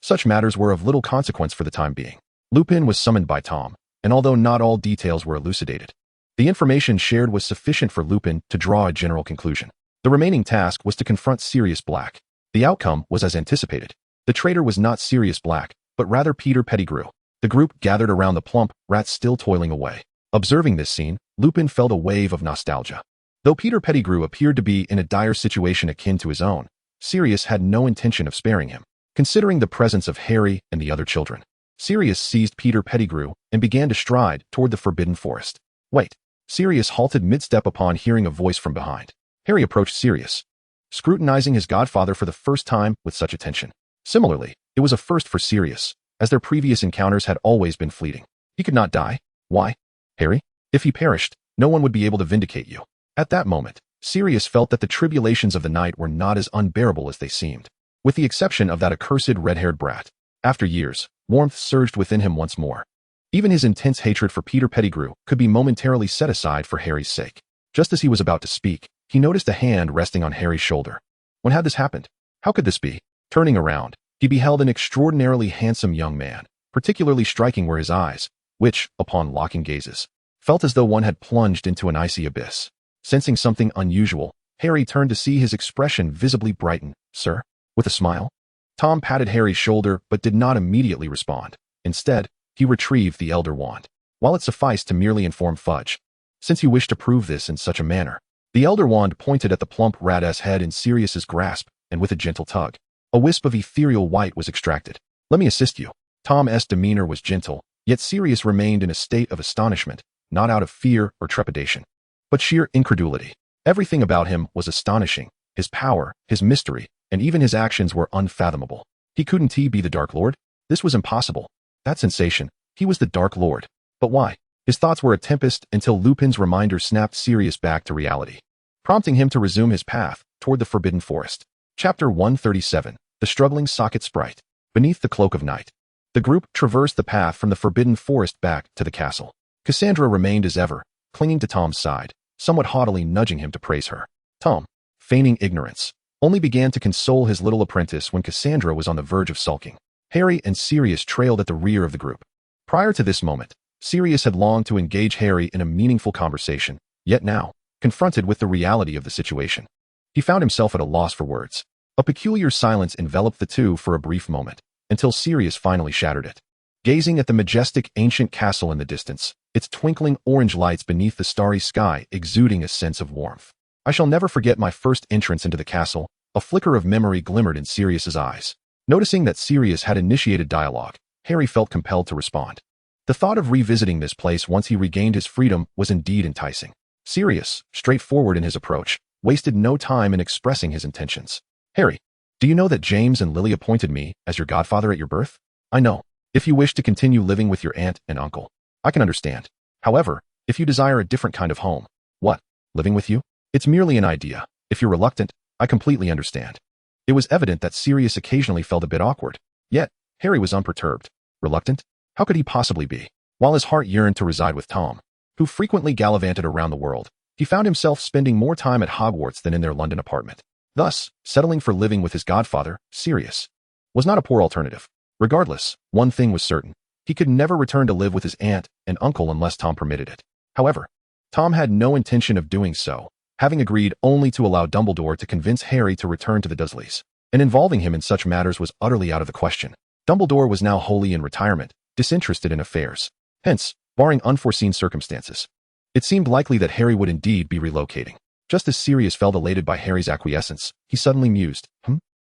Such matters were of little consequence for the time being. Lupin was summoned by Tom, and although not all details were elucidated, the information shared was sufficient for Lupin to draw a general conclusion. The remaining task was to confront Sirius Black. The outcome was as anticipated. The traitor was not Sirius Black, but rather Peter Pettigrew. The group gathered around the plump rat still toiling away. Observing this scene, Lupin felt a wave of nostalgia. Though Peter Pettigrew appeared to be in a dire situation akin to his own, Sirius had no intention of sparing him. Considering the presence of Harry and the other children, Sirius seized Peter Pettigrew and began to stride toward the forbidden forest. Wait! Sirius halted mid-step upon hearing a voice from behind. Harry approached Sirius, scrutinizing his godfather for the first time with such attention. Similarly, it was a first for Sirius, as their previous encounters had always been fleeting. He could not die. Why? Harry? If he perished, no one would be able to vindicate you. At that moment, Sirius felt that the tribulations of the night were not as unbearable as they seemed. With the exception of that accursed red-haired brat. After years, warmth surged within him once more. Even his intense hatred for Peter Pettigrew could be momentarily set aside for Harry's sake. Just as he was about to speak, he noticed a hand resting on Harry's shoulder. When had this happened? How could this be? Turning around, he beheld an extraordinarily handsome young man, particularly striking were his eyes, which, upon locking gazes, felt as though one had plunged into an icy abyss. Sensing something unusual, Harry turned to see his expression visibly brighten. Sir? With a smile? Tom patted Harry's shoulder but did not immediately respond. Instead, he retrieved the Elder Wand. While it sufficed to merely inform Fudge, since he wished to prove this in such a manner, the Elder Wand pointed at the plump rat-ass head in Sirius's grasp, and with a gentle tug, a wisp of ethereal white was extracted. Let me assist you. Tom's demeanor was gentle, yet Sirius remained in a state of astonishment, not out of fear or trepidation, but sheer incredulity. Everything about him was astonishing. His power, his mystery, and even his actions were unfathomable. Couldn't he be the Dark Lord? This was impossible. That sensation, he was the Dark Lord. But why? His thoughts were a tempest until Lupin's reminder snapped Sirius back to reality, prompting him to resume his path toward the Forbidden Forest. Chapter 137, The Struggling Socket Sprite. Beneath the Cloak of Night. The group traversed the path from the Forbidden Forest back to the castle. Cassandra remained as ever, clinging to Tom's side, somewhat haughtily nudging him to praise her. Tom, feigning ignorance, only began to console his little apprentice when Cassandra was on the verge of sulking. Harry and Sirius trailed at the rear of the group. Prior to this moment, Sirius had longed to engage Harry in a meaningful conversation, yet now, confronted with the reality of the situation, he found himself at a loss for words. A peculiar silence enveloped the two for a brief moment, until Sirius finally shattered it. Gazing at the majestic ancient castle in the distance, its twinkling orange lights beneath the starry sky exuding a sense of warmth. I shall never forget my first entrance into the castle. A flicker of memory glimmered in Sirius's eyes. Noticing that Sirius had initiated dialogue, Harry felt compelled to respond. The thought of revisiting this place once he regained his freedom was indeed enticing. Sirius, straightforward in his approach, wasted no time in expressing his intentions. Harry, do you know that James and Lily appointed me as your godfather at your birth? I know. If you wish to continue living with your aunt and uncle, I can understand. However, if you desire a different kind of home, what? Living with you? It's merely an idea. If you're reluctant, I completely understand. It was evident that Sirius occasionally felt a bit awkward. Yet, Harry was unperturbed. Reluctant? How could he possibly be? While his heart yearned to reside with Tom, who frequently gallivanted around the world, he found himself spending more time at Hogwarts than in their London apartment. Thus, settling for living with his godfather, Sirius, was not a poor alternative. Regardless, one thing was certain. He could never return to live with his aunt and uncle unless Tom permitted it. However, Tom had no intention of doing so, having agreed only to allow Dumbledore to convince Harry to return to the Dursleys, and involving him in such matters was utterly out of the question. Dumbledore was now wholly in retirement, disinterested in affairs. Hence, barring unforeseen circumstances, it seemed likely that Harry would indeed be relocating. Just as Sirius felt elated by Harry's acquiescence, he suddenly mused,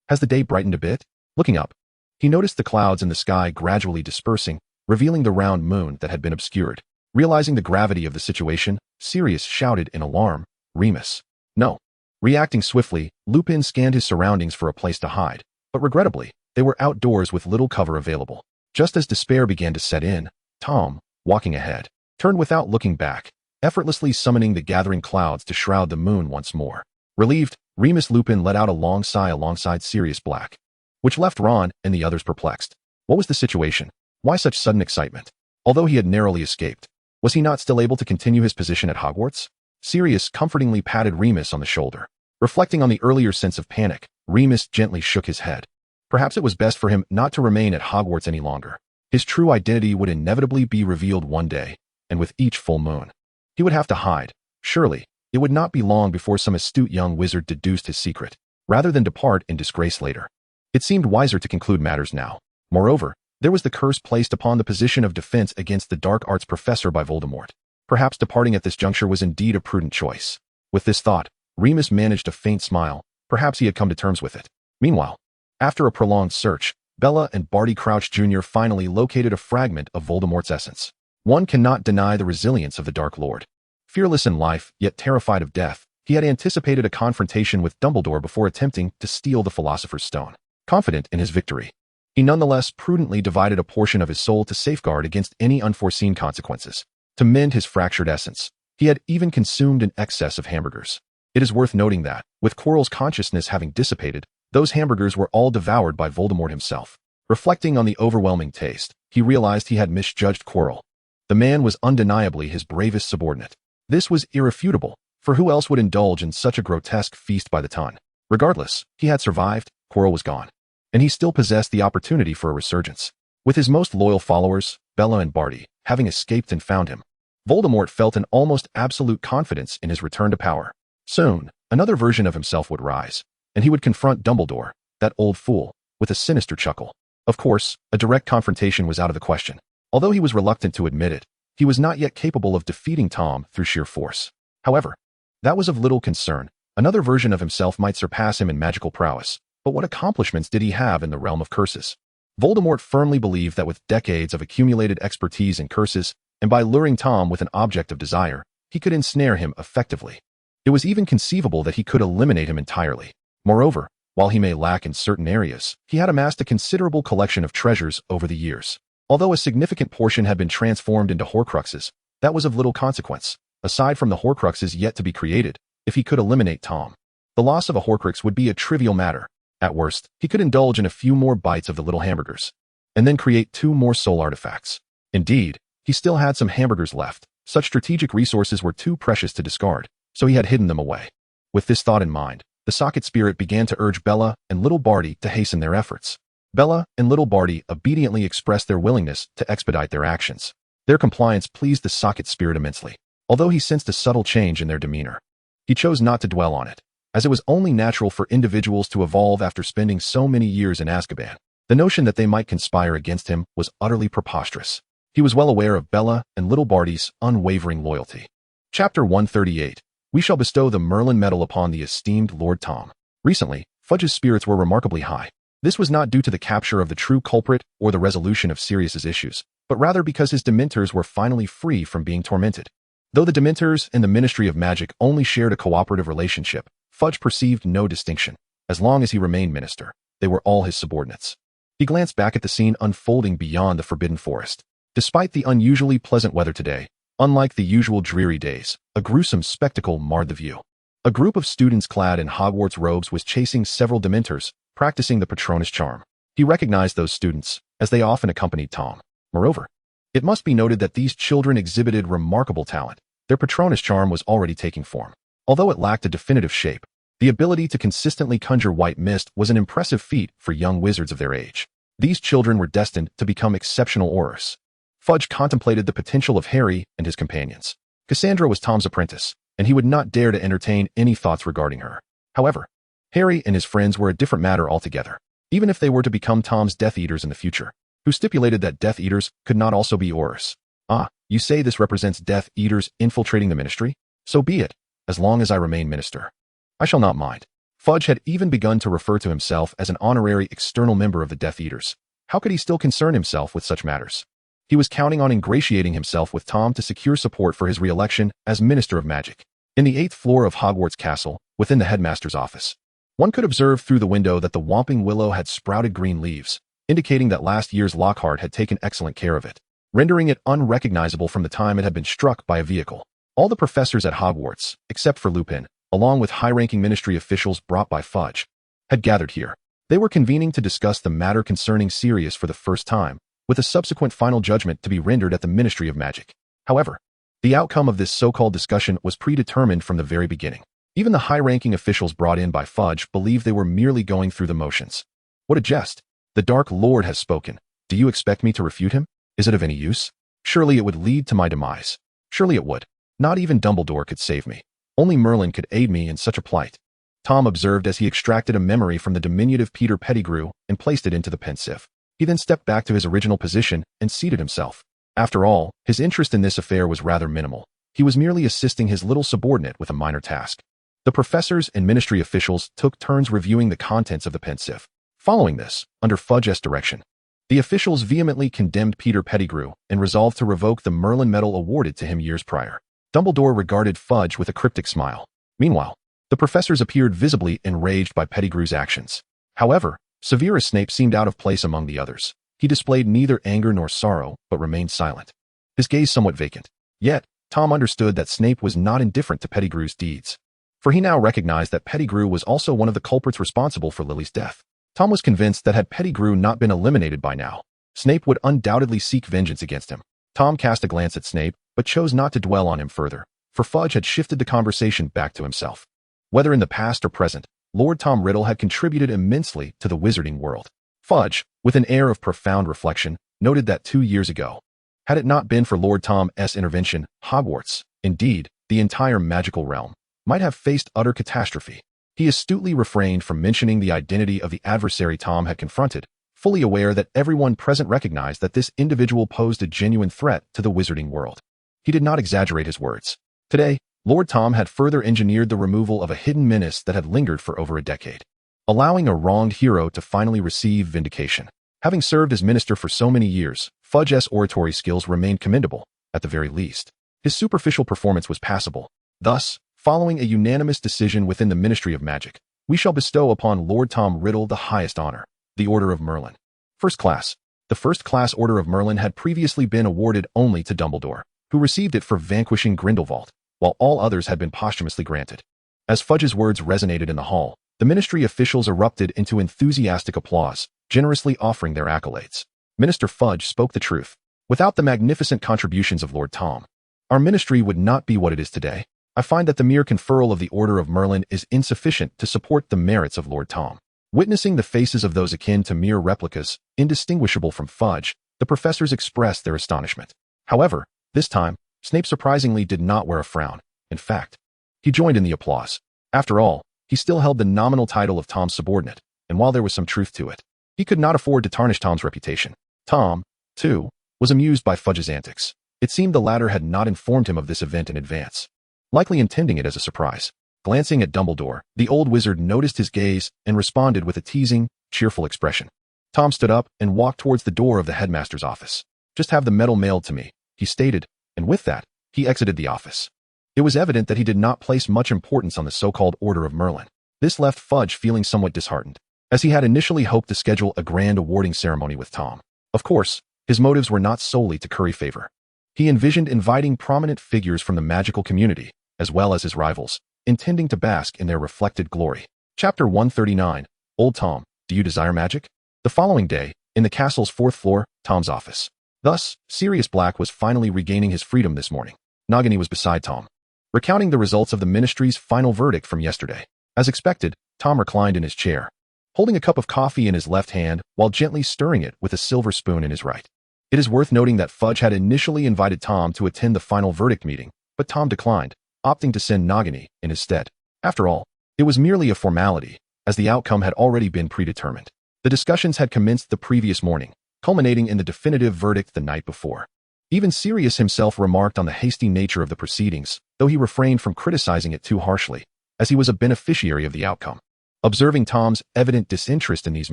Has the day brightened a bit? Looking up, he noticed the clouds in the sky gradually dispersing, revealing the round moon that had been obscured. Realizing the gravity of the situation, Sirius shouted in alarm, Remus. No. Reacting swiftly, Lupin scanned his surroundings for a place to hide, but regrettably, they were outdoors with little cover available. Just as despair began to set in, Tom, walking ahead, turned without looking back, effortlessly summoning the gathering clouds to shroud the moon once more. Relieved, Remus Lupin let out a long sigh alongside Sirius Black, which left Ron and the others perplexed. What was the situation? Why such sudden excitement? Although he had narrowly escaped, was he not still able to continue his position at Hogwarts? Sirius comfortingly patted Remus on the shoulder. Reflecting on the earlier sense of panic, Remus gently shook his head. Perhaps it was best for him not to remain at Hogwarts any longer. His true identity would inevitably be revealed one day, and with each full moon, he would have to hide. Surely, it would not be long before some astute young wizard deduced his secret, rather than depart in disgrace later. It seemed wiser to conclude matters now. Moreover, there was the curse placed upon the position of defense against the dark arts professor by Voldemort. Perhaps departing at this juncture was indeed a prudent choice. With this thought, Remus managed a faint smile. Perhaps he had come to terms with it. Meanwhile, after a prolonged search, Bella and Barty Crouch Jr. finally located a fragment of Voldemort's essence. One cannot deny the resilience of the Dark Lord. Fearless in life, yet terrified of death, he had anticipated a confrontation with Dumbledore before attempting to steal the Philosopher's Stone. Confident in his victory, he nonetheless prudently divided a portion of his soul to safeguard against any unforeseen consequences. To mend his fractured essence, he had even consumed an excess of hamburgers. It is worth noting that, with Quirrell's consciousness having dissipated, those hamburgers were all devoured by Voldemort himself. Reflecting on the overwhelming taste, he realized he had misjudged Quirrell. The man was undeniably his bravest subordinate. This was irrefutable, for who else would indulge in such a grotesque feast by the ton? Regardless, he had survived, Quirrell was gone, and he still possessed the opportunity for a resurgence. With his most loyal followers, Bella and Barty, having escaped and found him, Voldemort felt an almost absolute confidence in his return to power. Soon, another version of himself would rise, and he would confront Dumbledore, that old fool, with a sinister chuckle. Of course, a direct confrontation was out of the question. Although he was reluctant to admit it, he was not yet capable of defeating Tom through sheer force. However, that was of little concern. Another version of himself might surpass him in magical prowess, but what accomplishments did he have in the realm of curses? Voldemort firmly believed that with decades of accumulated expertise in curses, and by luring Tom with an object of desire, he could ensnare him effectively. It was even conceivable that he could eliminate him entirely. Moreover, while he may lack in certain areas, he had amassed a considerable collection of treasures over the years. Although a significant portion had been transformed into Horcruxes, that was of little consequence. Aside from the Horcruxes yet to be created, if he could eliminate Tom, the loss of a Horcrux would be a trivial matter. At worst, he could indulge in a few more bites of the little hamburgers, and then create 2 more soul artifacts. Indeed, he still had some hamburgers left. Such strategic resources were too precious to discard, so he had hidden them away. With this thought in mind, the socket spirit began to urge Bella and little Barty to hasten their efforts. Bella and little Barty obediently expressed their willingness to expedite their actions. Their compliance pleased the socket spirit immensely, although he sensed a subtle change in their demeanor. He chose not to dwell on it, as it was only natural for individuals to evolve after spending so many years in Azkaban. The notion that they might conspire against him was utterly preposterous. He was well aware of Bella and little Barty's unwavering loyalty. Chapter 138. We shall bestow the Merlin Medal upon the esteemed Lord Tom. Recently, Fudge's spirits were remarkably high. This was not due to the capture of the true culprit or the resolution of Sirius's issues, but rather because his Dementors were finally free from being tormented. Though the Dementors and the Ministry of Magic only shared a cooperative relationship, Fudge perceived no distinction. As long as he remained minister, they were all his subordinates. He glanced back at the scene unfolding beyond the Forbidden Forest. Despite the unusually pleasant weather today, unlike the usual dreary days, a gruesome spectacle marred the view. A group of students clad in Hogwarts robes was chasing several Dementors, practicing the Patronus charm. He recognized those students, as they often accompanied Tom. Moreover, it must be noted that these children exhibited remarkable talent. Their Patronus charm was already taking form. Although it lacked a definitive shape, the ability to consistently conjure white mist was an impressive feat for young wizards of their age. These children were destined to become exceptional aurors. Fudge contemplated the potential of Harry and his companions. Cassandra was Tom's apprentice, and he would not dare to entertain any thoughts regarding her. However, Harry and his friends were a different matter altogether, even if they were to become Tom's Death Eaters in the future, who stipulated that Death Eaters could not also be aurors. Ah, you say this represents Death Eaters infiltrating the ministry? So be it, as long as I remain minister. I shall not mind. Fudge had even begun to refer to himself as an honorary external member of the Death Eaters. How could he still concern himself with such matters? He was counting on ingratiating himself with Tom to secure support for his re-election as Minister of Magic. In the 8th floor of Hogwarts Castle, within the headmaster's office, one could observe through the window that the Whomping Willow had sprouted green leaves, indicating that last year's Lockhart had taken excellent care of it, rendering it unrecognizable from the time it had been struck by a vehicle. All the professors at Hogwarts, except for Lupin, along with high-ranking ministry officials brought by Fudge, had gathered here. They were convening to discuss the matter concerning Sirius for the first time, with a subsequent final judgment to be rendered at the Ministry of Magic. However, the outcome of this so-called discussion was predetermined from the very beginning. Even the high-ranking officials brought in by Fudge believed they were merely going through the motions. What a jest! The Dark Lord has spoken. Do you expect me to refute him? Is it of any use? Surely it would lead to my demise. Surely it would. Not even Dumbledore could save me. Only Merlin could aid me in such a plight. Tom observed as he extracted a memory from the diminutive Peter Pettigrew and placed it into the pensieve. He then stepped back to his original position and seated himself. After all, his interest in this affair was rather minimal. He was merely assisting his little subordinate with a minor task. The professors and ministry officials took turns reviewing the contents of the pensieve. Following this, under Fudge's direction, the officials vehemently condemned Peter Pettigrew and resolved to revoke the Merlin medal awarded to him years prior. Dumbledore regarded Fudge with a cryptic smile. Meanwhile, the professors appeared visibly enraged by Pettigrew's actions. However, Severus Snape seemed out of place among the others. He displayed neither anger nor sorrow, but remained silent, his gaze somewhat vacant. Yet, Tom understood that Snape was not indifferent to Pettigrew's deeds, for he now recognized that Pettigrew was also one of the culprits responsible for Lily's death. Tom was convinced that had Pettigrew not been eliminated by now, Snape would undoubtedly seek vengeance against him. Tom cast a glance at Snape, but chose not to dwell on him further, for Fudge had shifted the conversation back to himself. Whether in the past or present, Lord Tom Riddle had contributed immensely to the wizarding world. Fudge, with an air of profound reflection, noted that 2 years ago, had it not been for Lord Tom's intervention, Hogwarts, indeed, the entire magical realm, might have faced utter catastrophe. He astutely refrained from mentioning the identity of the adversary Tom had confronted, fully aware that everyone present recognized that this individual posed a genuine threat to the wizarding world. He did not exaggerate his words. Today, Lord Tom had further engineered the removal of a hidden menace that had lingered for over a decade, allowing a wronged hero to finally receive vindication. Having served as minister for so many years, Fudge's oratory skills remained commendable, at the very least. His superficial performance was passable. Thus, following a unanimous decision within the Ministry of Magic, we shall bestow upon Lord Tom Riddle the highest honor, the Order of Merlin. First Class. The First Class Order of Merlin had previously been awarded only to Dumbledore, who received it for vanquishing Grindelwald, while all others had been posthumously granted. As Fudge's words resonated in the hall, the ministry officials erupted into enthusiastic applause, generously offering their accolades. Minister Fudge spoke the truth. Without the magnificent contributions of Lord Tom, our ministry would not be what it is today. I find that the mere conferral of the Order of Merlin is insufficient to support the merits of Lord Tom. Witnessing the faces of those akin to mere replicas, indistinguishable from Fudge, the professors expressed their astonishment. However, this time, Snape surprisingly did not wear a frown. In fact, he joined in the applause. After all, he still held the nominal title of Tom's subordinate, and while there was some truth to it, he could not afford to tarnish Tom's reputation. Tom, too, was amused by Fudge's antics. It seemed the latter had not informed him of this event in advance, likely intending it as a surprise. Glancing at Dumbledore, the old wizard noticed his gaze and responded with a teasing, cheerful expression. Tom stood up and walked towards the door of the headmaster's office. "Just have the medal mailed to me," he stated, and with that, he exited the office. It was evident that he did not place much importance on the so-called Order of Merlin. This left Fudge feeling somewhat disheartened, as he had initially hoped to schedule a grand awarding ceremony with Tom. Of course, his motives were not solely to curry favor. He envisioned inviting prominent figures from the magical community, as well as his rivals, intending to bask in their reflected glory. Chapter 139, Old Tom, Do You Desire Magic? The following day, in the castle's 4th floor, Tom's office. Thus, Sirius Black was finally regaining his freedom this morning. Nagini was beside Tom, recounting the results of the ministry's final verdict from yesterday. As expected, Tom reclined in his chair, holding a cup of coffee in his left hand while gently stirring it with a silver spoon in his right. It is worth noting that Fudge had initially invited Tom to attend the final verdict meeting, but Tom declined, opting to send Nagini in his stead. After all, it was merely a formality, as the outcome had already been predetermined. The discussions had commenced the previous morning, culminating in the definitive verdict the night before. Even Sirius himself remarked on the hasty nature of the proceedings, though he refrained from criticizing it too harshly, as he was a beneficiary of the outcome. Observing Tom's evident disinterest in these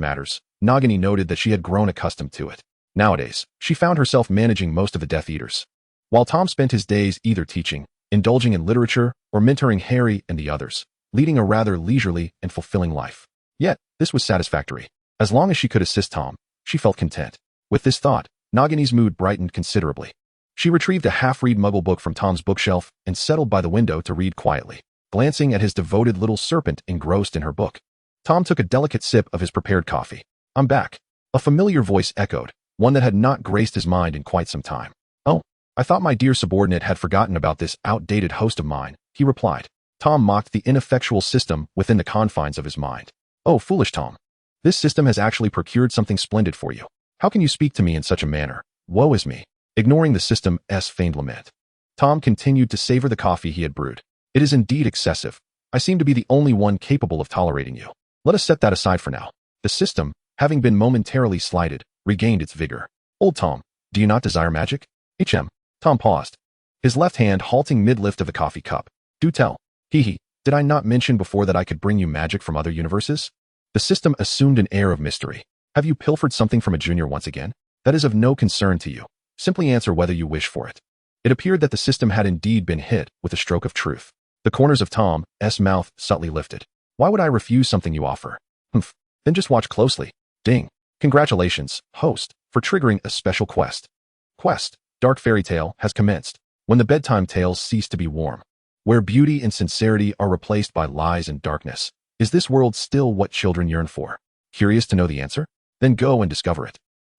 matters, Nagini noted that she had grown accustomed to it. Nowadays, she found herself managing most of the Death Eaters, while Tom spent his days either teaching, indulging in literature, or mentoring Harry and the others, leading a rather leisurely and fulfilling life. Yet, this was satisfactory. As long as she could assist Tom, she felt content. With this thought, Nagini's mood brightened considerably. She retrieved a half-read muggle book from Tom's bookshelf and settled by the window to read quietly, glancing at his devoted little serpent engrossed in her book. Tom took a delicate sip of his prepared coffee. "I'm back," a familiar voice echoed, one that had not graced his mind in quite some time. "Oh, I thought my dear subordinate had forgotten about this outdated host of mine," he replied. Tom mocked the ineffectual system within the confines of his mind. "Oh, foolish Tom. This system has actually procured something splendid for you. How can you speak to me in such a manner? Woe is me. Ignoring the system's feigned lament, Tom continued to savor the coffee he had brewed. It is indeed excessive. I seem to be the only one capable of tolerating you. Let us set that aside for now. The system, having been momentarily slighted, regained its vigor. Old Tom, do you not desire magic? Tom paused, his left hand halting mid-lift of the coffee cup. Do tell. Did I not mention before that I could bring you magic from other universes? The system assumed an air of mystery. Have you pilfered something from a junior once again? That is of no concern to you. Simply answer whether you wish for it. It appeared that the system had indeed been hit with a stroke of truth. The corners of Tom's mouth subtly lifted. Why would I refuse something you offer? Humph. Then just watch closely. Ding. Congratulations, host, for triggering a special quest. Dark fairy tale has commenced. When the bedtime tales cease to be warm, where beauty and sincerity are replaced by lies and darkness, is this world still what children yearn for? Curious to know the answer? Then go and discover it.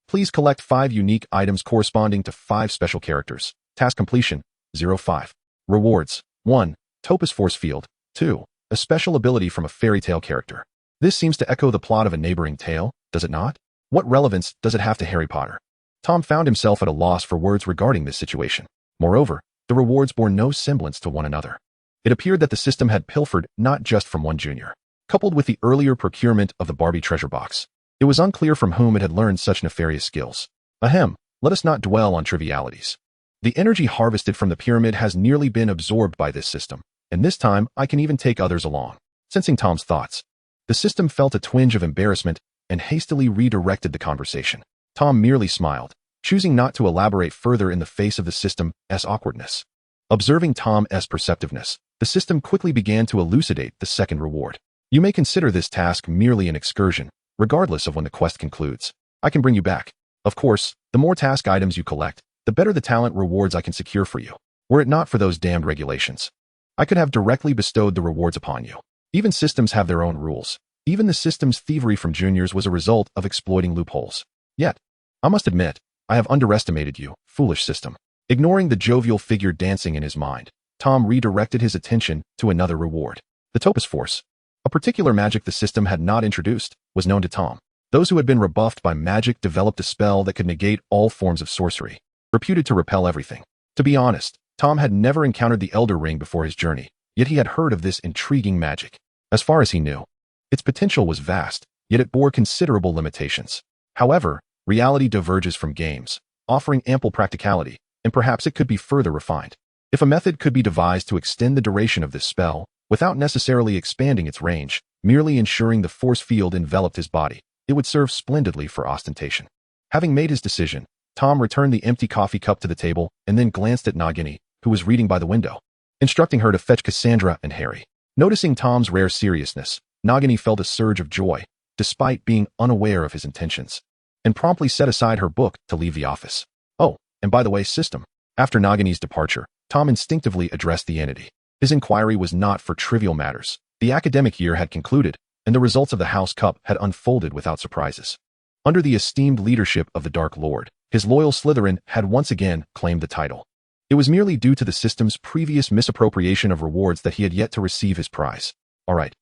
Please collect 5 unique items corresponding to 5 special characters. Task completion, 05. Rewards, 1. Topaz Force Field, 2. A special ability from a fairy tale character. This seems to echo the plot of a neighboring tale, does it not? What relevance does it have to Harry Potter? Tom found himself at a loss for words regarding this situation. Moreover, the rewards bore no semblance to one another. It appeared that the system had pilfered not just from one junior. Coupled with the earlier procurement of the Barbie treasure box, it was unclear from whom it had learned such nefarious skills. Let us not dwell on trivialities. The energy harvested from the pyramid has nearly been absorbed by this system, and this time I can even take others along. Sensing Tom's thoughts, the system felt a twinge of embarrassment and hastily redirected the conversation. Tom merely smiled, choosing not to elaborate further in the face of the system's awkwardness. Observing Tom's perceptiveness, the system quickly began to elucidate the second reward. You may consider this task merely an excursion, regardless of when the quest concludes. I can bring you back. Of course, the more task items you collect, the better the talent rewards I can secure for you. Were it not for those damned regulations, I could have directly bestowed the rewards upon you. Even systems have their own rules. Even the system's thievery from juniors was a result of exploiting loopholes. Yet, I must admit, I have underestimated you, foolish system. Ignoring the jovial figure dancing in his mind, Tom redirected his attention to another reward. The Topaz Force. A particular magic the system had not introduced was known to Tom. Those who had been rebuffed by magic developed a spell that could negate all forms of sorcery, reputed to repel everything. To be honest, Tom had never encountered the Elder Ring before his journey, yet he had heard of this intriguing magic. As far as he knew, its potential was vast, yet it bore considerable limitations. However, reality diverges from games, offering ample practicality, and perhaps it could be further refined. If a method could be devised to extend the duration of this spell, without necessarily expanding its range, merely ensuring the force field enveloped his body, it would serve splendidly for ostentation. Having made his decision, Tom returned the empty coffee cup to the table and then glanced at Nagini, who was reading by the window, instructing her to fetch Cassandra and Harry. Noticing Tom's rare seriousness, Nagini felt a surge of joy, despite being unaware of his intentions, and promptly set aside her book to leave the office. Oh, and by the way, system. After Nagini's departure, Tom instinctively addressed the entity. His inquiry was not for trivial matters. The academic year had concluded, and the results of the House Cup had unfolded without surprises. Under the esteemed leadership of the Dark Lord, his loyal Slytherin had once again claimed the title. It was merely due to the system's previous misappropriation of rewards that he had yet to receive his prize. All right,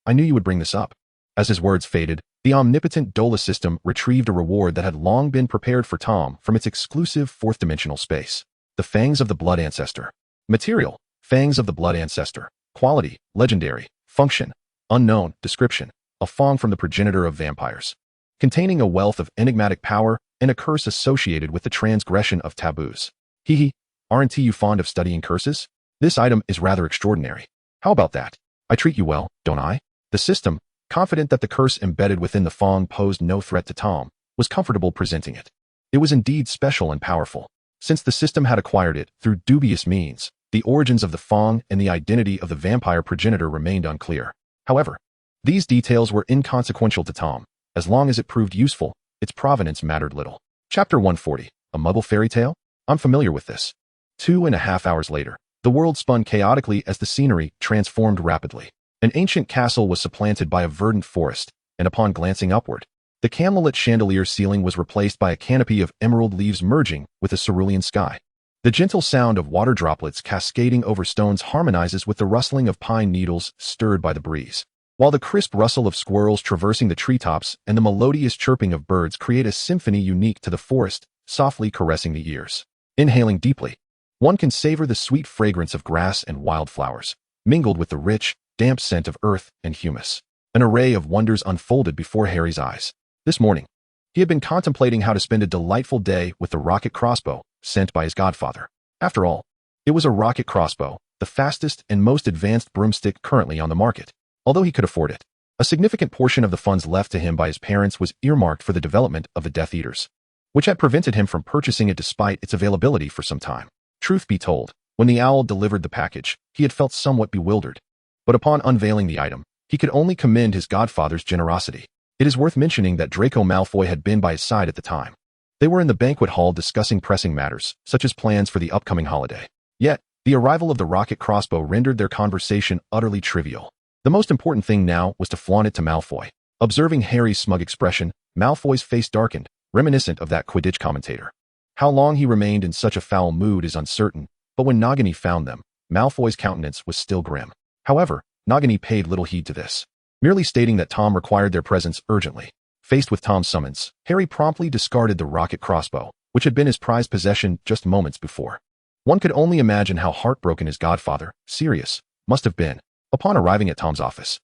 I knew you would bring this up. As his words faded, the omnipotent Dola system retrieved a reward that had long been prepared for Tom from its exclusive fourth-dimensional space. The Fangs of the Blood Ancestor. Material: Fangs of the Blood Ancestor. Quality: Legendary. Function: Unknown. Description: A fang from the progenitor of vampires. Containing a wealth of enigmatic power and a curse associated with the transgression of taboos. Aren't you fond of studying curses? This item is rather extraordinary. How about that? I treat you well, don't I? The system, confident that the curse embedded within the fang posed no threat to Tom, was comfortable presenting it. It was indeed special and powerful. Since the system had acquired it through dubious means, the origins of the fang and the identity of the vampire progenitor remained unclear. However, these details were inconsequential to Tom. As long as it proved useful, its provenance mattered little. Chapter 140. A Muggle Fairy Tale? I'm familiar with this. 2.5 hours later, the world spun chaotically as the scenery transformed rapidly. An ancient castle was supplanted by a verdant forest, and upon glancing upward, the candlelit chandelier ceiling was replaced by a canopy of emerald leaves merging with a cerulean sky. The gentle sound of water droplets cascading over stones harmonizes with the rustling of pine needles stirred by the breeze. while the crisp rustle of squirrels traversing the treetops and the melodious chirping of birds create a symphony unique to the forest, softly caressing the ears. Inhaling deeply, one can savor the sweet fragrance of grass and wildflowers, mingled with the rich, damp scent of earth and humus. An array of wonders unfolded before Harry's eyes. This morning, he had been contemplating how to spend a delightful day with the rocket crossbow sent by his godfather. After all, it was a rocket crossbow, the fastest and most advanced broomstick currently on the market. Although he could afford it, a significant portion of the funds left to him by his parents was earmarked for the development of the Death Eaters, which had prevented him from purchasing it despite its availability for some time. Truth be told, when the owl delivered the package, he had felt somewhat bewildered. But upon unveiling the item, he could only commend his godfather's generosity. It is worth mentioning that Draco Malfoy had been by his side at the time. They were in the banquet hall discussing pressing matters, such as plans for the upcoming holiday. Yet, the arrival of the rocket crossbow rendered their conversation utterly trivial. The most important thing now was to flaunt it to Malfoy. Observing Harry's smug expression, Malfoy's face darkened, reminiscent of that Quidditch commentator. How long he remained in such a foul mood is uncertain, but when Nagini found them, Malfoy's countenance was still grim. However, Nagini paid little heed to this, merely stating that Tom required their presence urgently. Faced with Tom's summons, Harry promptly discarded the rocket crossbow, which had been his prized possession just moments before. One could only imagine how heartbroken his godfather, Sirius, must have been. Upon arriving at Tom's office,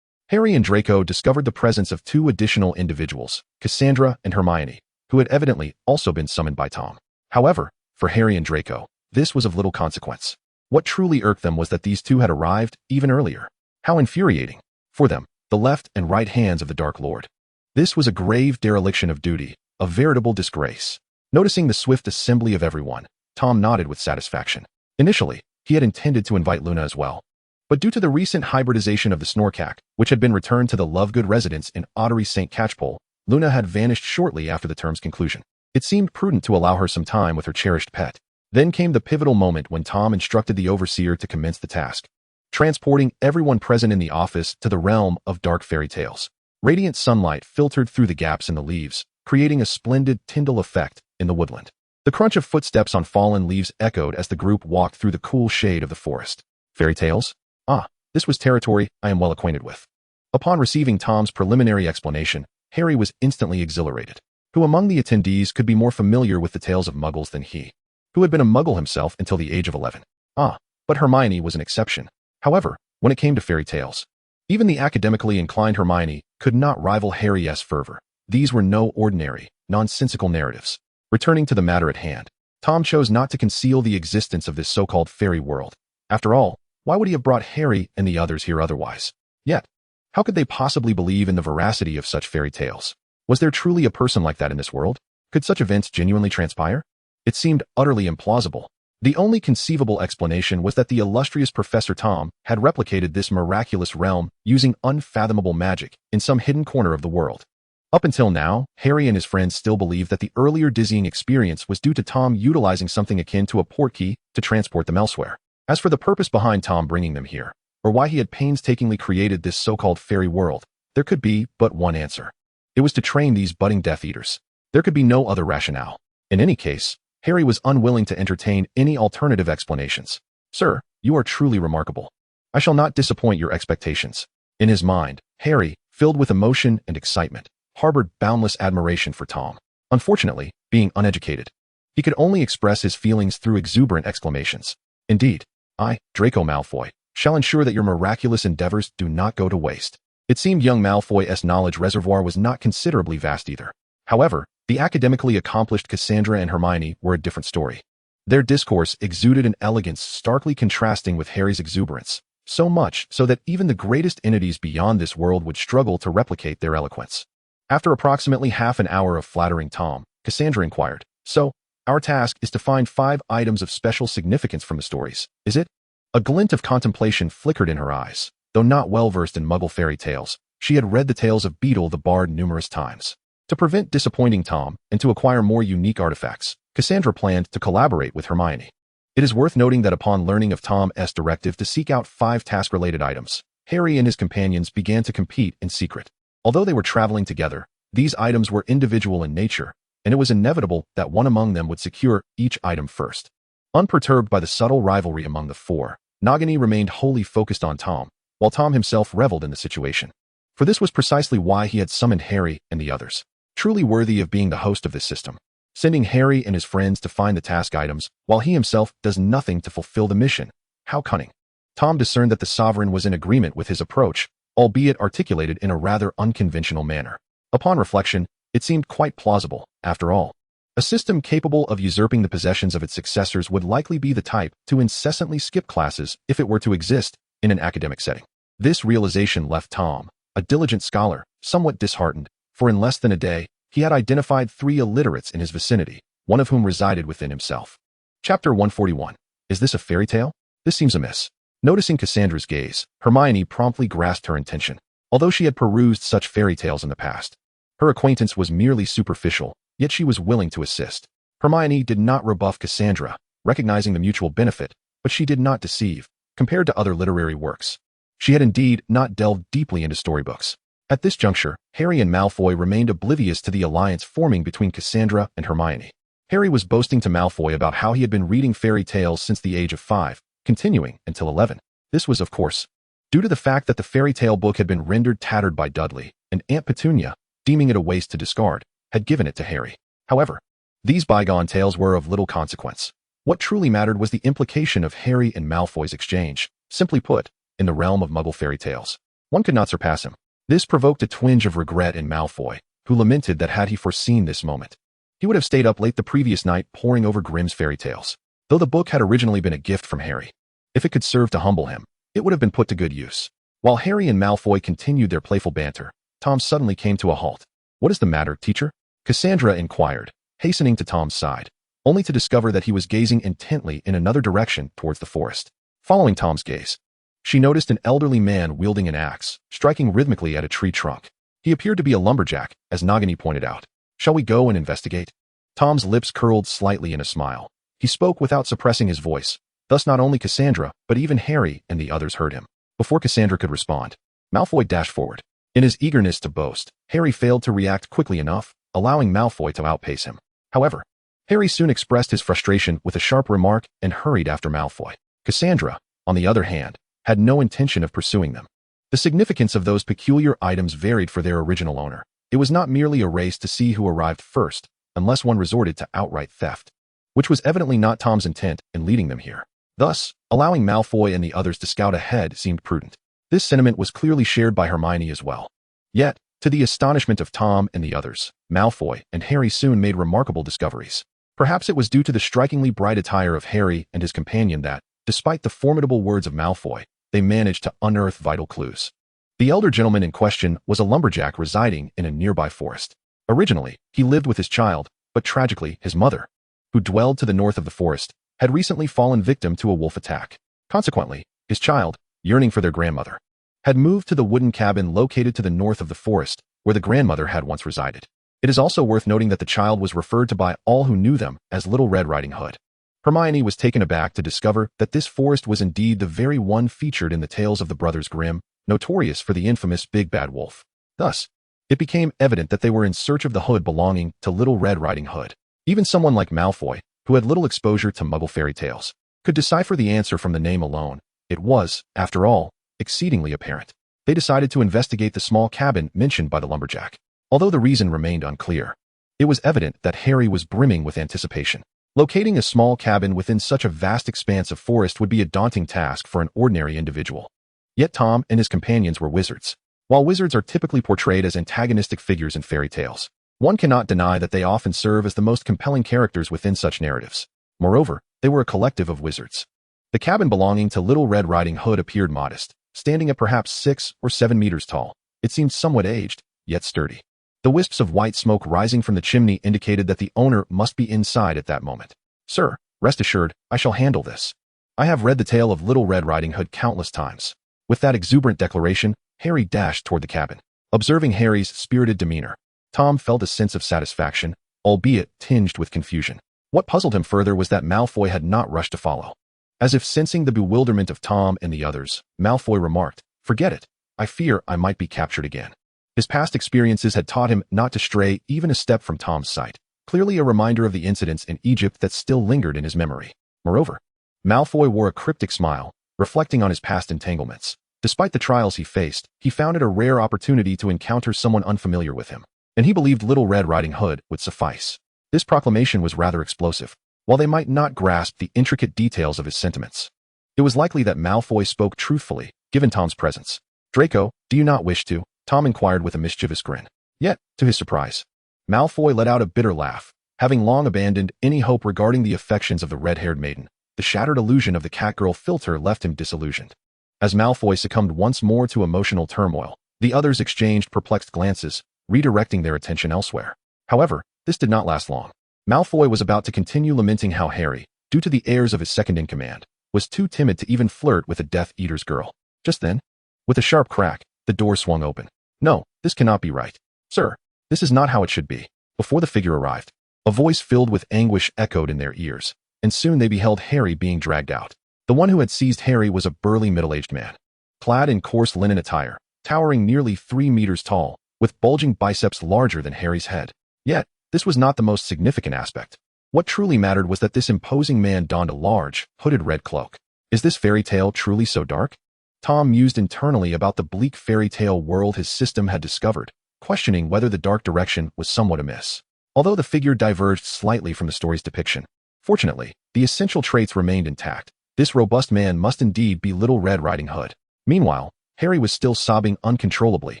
Harry and Draco discovered the presence of two additional individuals, Cassandra and Hermione, who had evidently also been summoned by Tom. However, for Harry and Draco, this was of little consequence. What truly irked them was that these two had arrived even earlier. How infuriating. For them, the left and right hands of the Dark Lord. This was a grave dereliction of duty, a veritable disgrace. Noticing the swift assembly of everyone, Tom nodded with satisfaction. Initially, he had intended to invite Luna as well. But due to the recent hybridization of the Snorkack, which had been returned to the Lovegood residence in Ottery St. Catchpole, Luna had vanished shortly after the term's conclusion. It seemed prudent to allow her some time with her cherished pet. Then came the pivotal moment when Tom instructed the Overseer to commence the task, transporting everyone present in the office to the realm of dark fairy tales. Radiant sunlight filtered through the gaps in the leaves, creating a splendid Tyndall effect in the woodland. The crunch of footsteps on fallen leaves echoed as the group walked through the cool shade of the forest. Fairy tales? Ah, this was territory I am well acquainted with. Upon receiving Tom's preliminary explanation, Harry was instantly exhilarated. Who among the attendees could be more familiar with the tales of muggles than he, who had been a muggle himself until the age of 11? Ah, but Hermione was an exception. However, when it came to fairy tales, even the academically inclined Hermione could not rival Harry's fervor. These were no ordinary, nonsensical narratives. Returning to the matter at hand, Tom chose not to conceal the existence of this so-called fairy world. After all, why would he have brought Harry and the others here otherwise? Yet, how could they possibly believe in the veracity of such fairy tales? Was there truly a person like that in this world? Could such events genuinely transpire? It seemed utterly implausible. The only conceivable explanation was that the illustrious Professor Tom had replicated this miraculous realm using unfathomable magic in some hidden corner of the world. Up until now, Harry and his friends still believed that the earlier dizzying experience was due to Tom utilizing something akin to a portkey to transport them elsewhere. As for the purpose behind Tom bringing them here, or why he had painstakingly created this so-called fairy world, there could be but one answer. It was to train these budding Death Eaters. There could be no other rationale. In any case, Harry was unwilling to entertain any alternative explanations. Sir, you are truly remarkable. I shall not disappoint your expectations. In his mind, Harry, filled with emotion and excitement, harbored boundless admiration for Tom. Unfortunately, being uneducated, he could only express his feelings through exuberant exclamations. Indeed, I, Draco Malfoy, shall ensure that your miraculous endeavors do not go to waste. It seemed young Malfoy's knowledge reservoir was not considerably vast either. However, the academically accomplished Cassandra and Hermione were a different story. Their discourse exuded an elegance starkly contrasting with Harry's exuberance, so much so that even the greatest entities beyond this world would struggle to replicate their eloquence. After approximately half an hour of flattering Tom, Cassandra inquired, "So, our task is to find 5 items of special significance from the stories, is it?" A glint of contemplation flickered in her eyes. Though not well-versed in Muggle fairy tales, she had read the tales of Beedle the Bard numerous times. To prevent disappointing Tom and to acquire more unique artifacts, Cassandra planned to collaborate with Hermione. It is worth noting that upon learning of Tom's directive to seek out 5 task-related items, Harry and his companions began to compete in secret. Although they were traveling together, these items were individual in nature, and it was inevitable that one among them would secure each item first. Unperturbed by the subtle rivalry among the 4, Nagini remained wholly focused on Tom, while Tom himself reveled in the situation. for this was precisely why he had summoned Harry and the others. Truly worthy of being the host of this system. Sending Harry and his friends to find the task items, while he himself does nothing to fulfill the mission. How cunning. Tom discerned that the Sovereign was in agreement with his approach, albeit articulated in a rather unconventional manner. Upon reflection, it seemed quite plausible, after all. A system capable of usurping the possessions of its successors would likely be the type to incessantly skip classes if it were to exist in an academic setting. This realization left Tom, a diligent scholar, somewhat disheartened, for in less than a day, he had identified 3 illiterates in his vicinity, one of whom resided within himself. Chapter 141. Is this a fairy tale? This seems amiss. Noticing Cassandra's gaze, Hermione promptly grasped her intention. Although she had perused such fairy tales in the past, her acquaintance was merely superficial, yet she was willing to assist. Hermione did not rebuff Cassandra, recognizing the mutual benefit, but she did not deceive. Compared to other literary works, she had indeed not delved deeply into storybooks. At this juncture, Harry and Malfoy remained oblivious to the alliance forming between Cassandra and Hermione. Harry was boasting to Malfoy about how he had been reading fairy tales since the age of 5, continuing until 11. This was, of course, due to the fact that the fairy tale book had been rendered tattered by Dudley, and Aunt Petunia, deeming it a waste to discard, had given it to Harry. However, these bygone tales were of little consequence. What truly mattered was the implication of Harry and Malfoy's exchange. Simply put, in the realm of Muggle fairy tales, one could not surpass him. This provoked a twinge of regret in Malfoy, who lamented that had he foreseen this moment, he would have stayed up late the previous night poring over Grimm's fairy tales. Though the book had originally been a gift from Harry, if it could serve to humble him, it would have been put to good use. While Harry and Malfoy continued their playful banter, Tom suddenly came to a halt. "What is the matter, teacher?" Cassandra inquired, hastening to Tom's side, only to discover that he was gazing intently in another direction towards the forest. Following Tom's gaze, she noticed an elderly man wielding an axe, striking rhythmically at a tree trunk. He appeared to be a lumberjack, as Nagini pointed out. "Shall we go and investigate?" Tom's lips curled slightly in a smile. He spoke without suppressing his voice. Thus not only Cassandra, but even Harry and the others heard him. Before Cassandra could respond, Malfoy dashed forward. In his eagerness to boast, Harry failed to react quickly enough, allowing Malfoy to outpace him. However, Harry soon expressed his frustration with a sharp remark and hurried after Malfoy. Cassandra, on the other hand, had no intention of pursuing them. The significance of those peculiar items varied for their original owner. It was not merely a race to see who arrived first, unless one resorted to outright theft, which was evidently not Tom's intent in leading them here. Thus, allowing Malfoy and the others to scout ahead seemed prudent. This sentiment was clearly shared by Hermione as well. Yet, to the astonishment of Tom and the others, Malfoy and Harry soon made remarkable discoveries. Perhaps it was due to the strikingly bright attire of Harry and his companion that, despite the formidable words of Malfoy, they managed to unearth vital clues. The elder gentleman in question was a lumberjack residing in a nearby forest. Originally, he lived with his child, but tragically, his mother, who dwelled to the north of the forest, had recently fallen victim to a wolf attack. Consequently, his child, yearning for their grandmother, had moved to the wooden cabin located to the north of the forest, where the grandmother had once resided. It is also worth noting that the child was referred to by all who knew them as Little Red Riding Hood. Hermione was taken aback to discover that this forest was indeed the very one featured in the tales of the Brothers Grimm, notorious for the infamous Big Bad Wolf. Thus, it became evident that they were in search of the hood belonging to Little Red Riding Hood. Even someone like Malfoy, who had little exposure to Muggle fairy tales, could decipher the answer from the name alone. It was, after all, exceedingly apparent. They decided to investigate the small cabin mentioned by the lumberjack. Although the reason remained unclear, it was evident that Harry was brimming with anticipation. Locating a small cabin within such a vast expanse of forest would be a daunting task for an ordinary individual. Yet Tom and his companions were wizards. While wizards are typically portrayed as antagonistic figures in fairy tales, one cannot deny that they often serve as the most compelling characters within such narratives. Moreover, they were a collective of wizards. The cabin belonging to Little Red Riding Hood appeared modest, standing at perhaps 6 or 7 meters tall. It seemed somewhat aged, yet sturdy. The wisps of white smoke rising from the chimney indicated that the owner must be inside at that moment. "Sir, rest assured, I shall handle this. I have read the tale of Little Red Riding Hood countless times." With that exuberant declaration, Harry dashed toward the cabin. Observing Harry's spirited demeanor, Tom felt a sense of satisfaction, albeit tinged with confusion. What puzzled him further was that Malfoy had not rushed to follow. As if sensing the bewilderment of Tom and the others, Malfoy remarked, "Forget it. I fear I might be captured again." His past experiences had taught him not to stray even a step from Tom's sight, clearly a reminder of the incidents in Egypt that still lingered in his memory. Moreover, Malfoy wore a cryptic smile, reflecting on his past entanglements. Despite the trials he faced, he found it a rare opportunity to encounter someone unfamiliar with him, and he believed Little Red Riding Hood would suffice. This proclamation was rather explosive, while they might not grasp the intricate details of his sentiments. It was likely that Malfoy spoke truthfully, given Tom's presence. "Draco, do you not wish to?" Tom inquired with a mischievous grin. Yet, to his surprise, Malfoy let out a bitter laugh. Having long abandoned any hope regarding the affections of the red-haired maiden, the shattered illusion of the catgirl philter left him disillusioned. As Malfoy succumbed once more to emotional turmoil, the others exchanged perplexed glances, redirecting their attention elsewhere. However, this did not last long. Malfoy was about to continue lamenting how Harry, due to the airs of his second-in-command, was too timid to even flirt with the Death Eater's girl. Just then, with a sharp crack, the door swung open. "No, this cannot be right. Sir, this is not how it should be." Before the figure arrived, a voice filled with anguish echoed in their ears, and soon they beheld Harry being dragged out. The one who had seized Harry was a burly middle-aged man, clad in coarse linen attire, towering nearly 3 meters tall, with bulging biceps larger than Harry's head. Yet, this was not the most significant aspect. What truly mattered was that this imposing man donned a large, hooded red cloak. Is this fairy tale truly so dark? Tom mused internally about the bleak fairy tale world his system had discovered, questioning whether the dark direction was somewhat amiss. Although the figure diverged slightly from the story's depiction, fortunately, the essential traits remained intact. This robust man must indeed be Little Red Riding Hood. Meanwhile, Harry was still sobbing uncontrollably,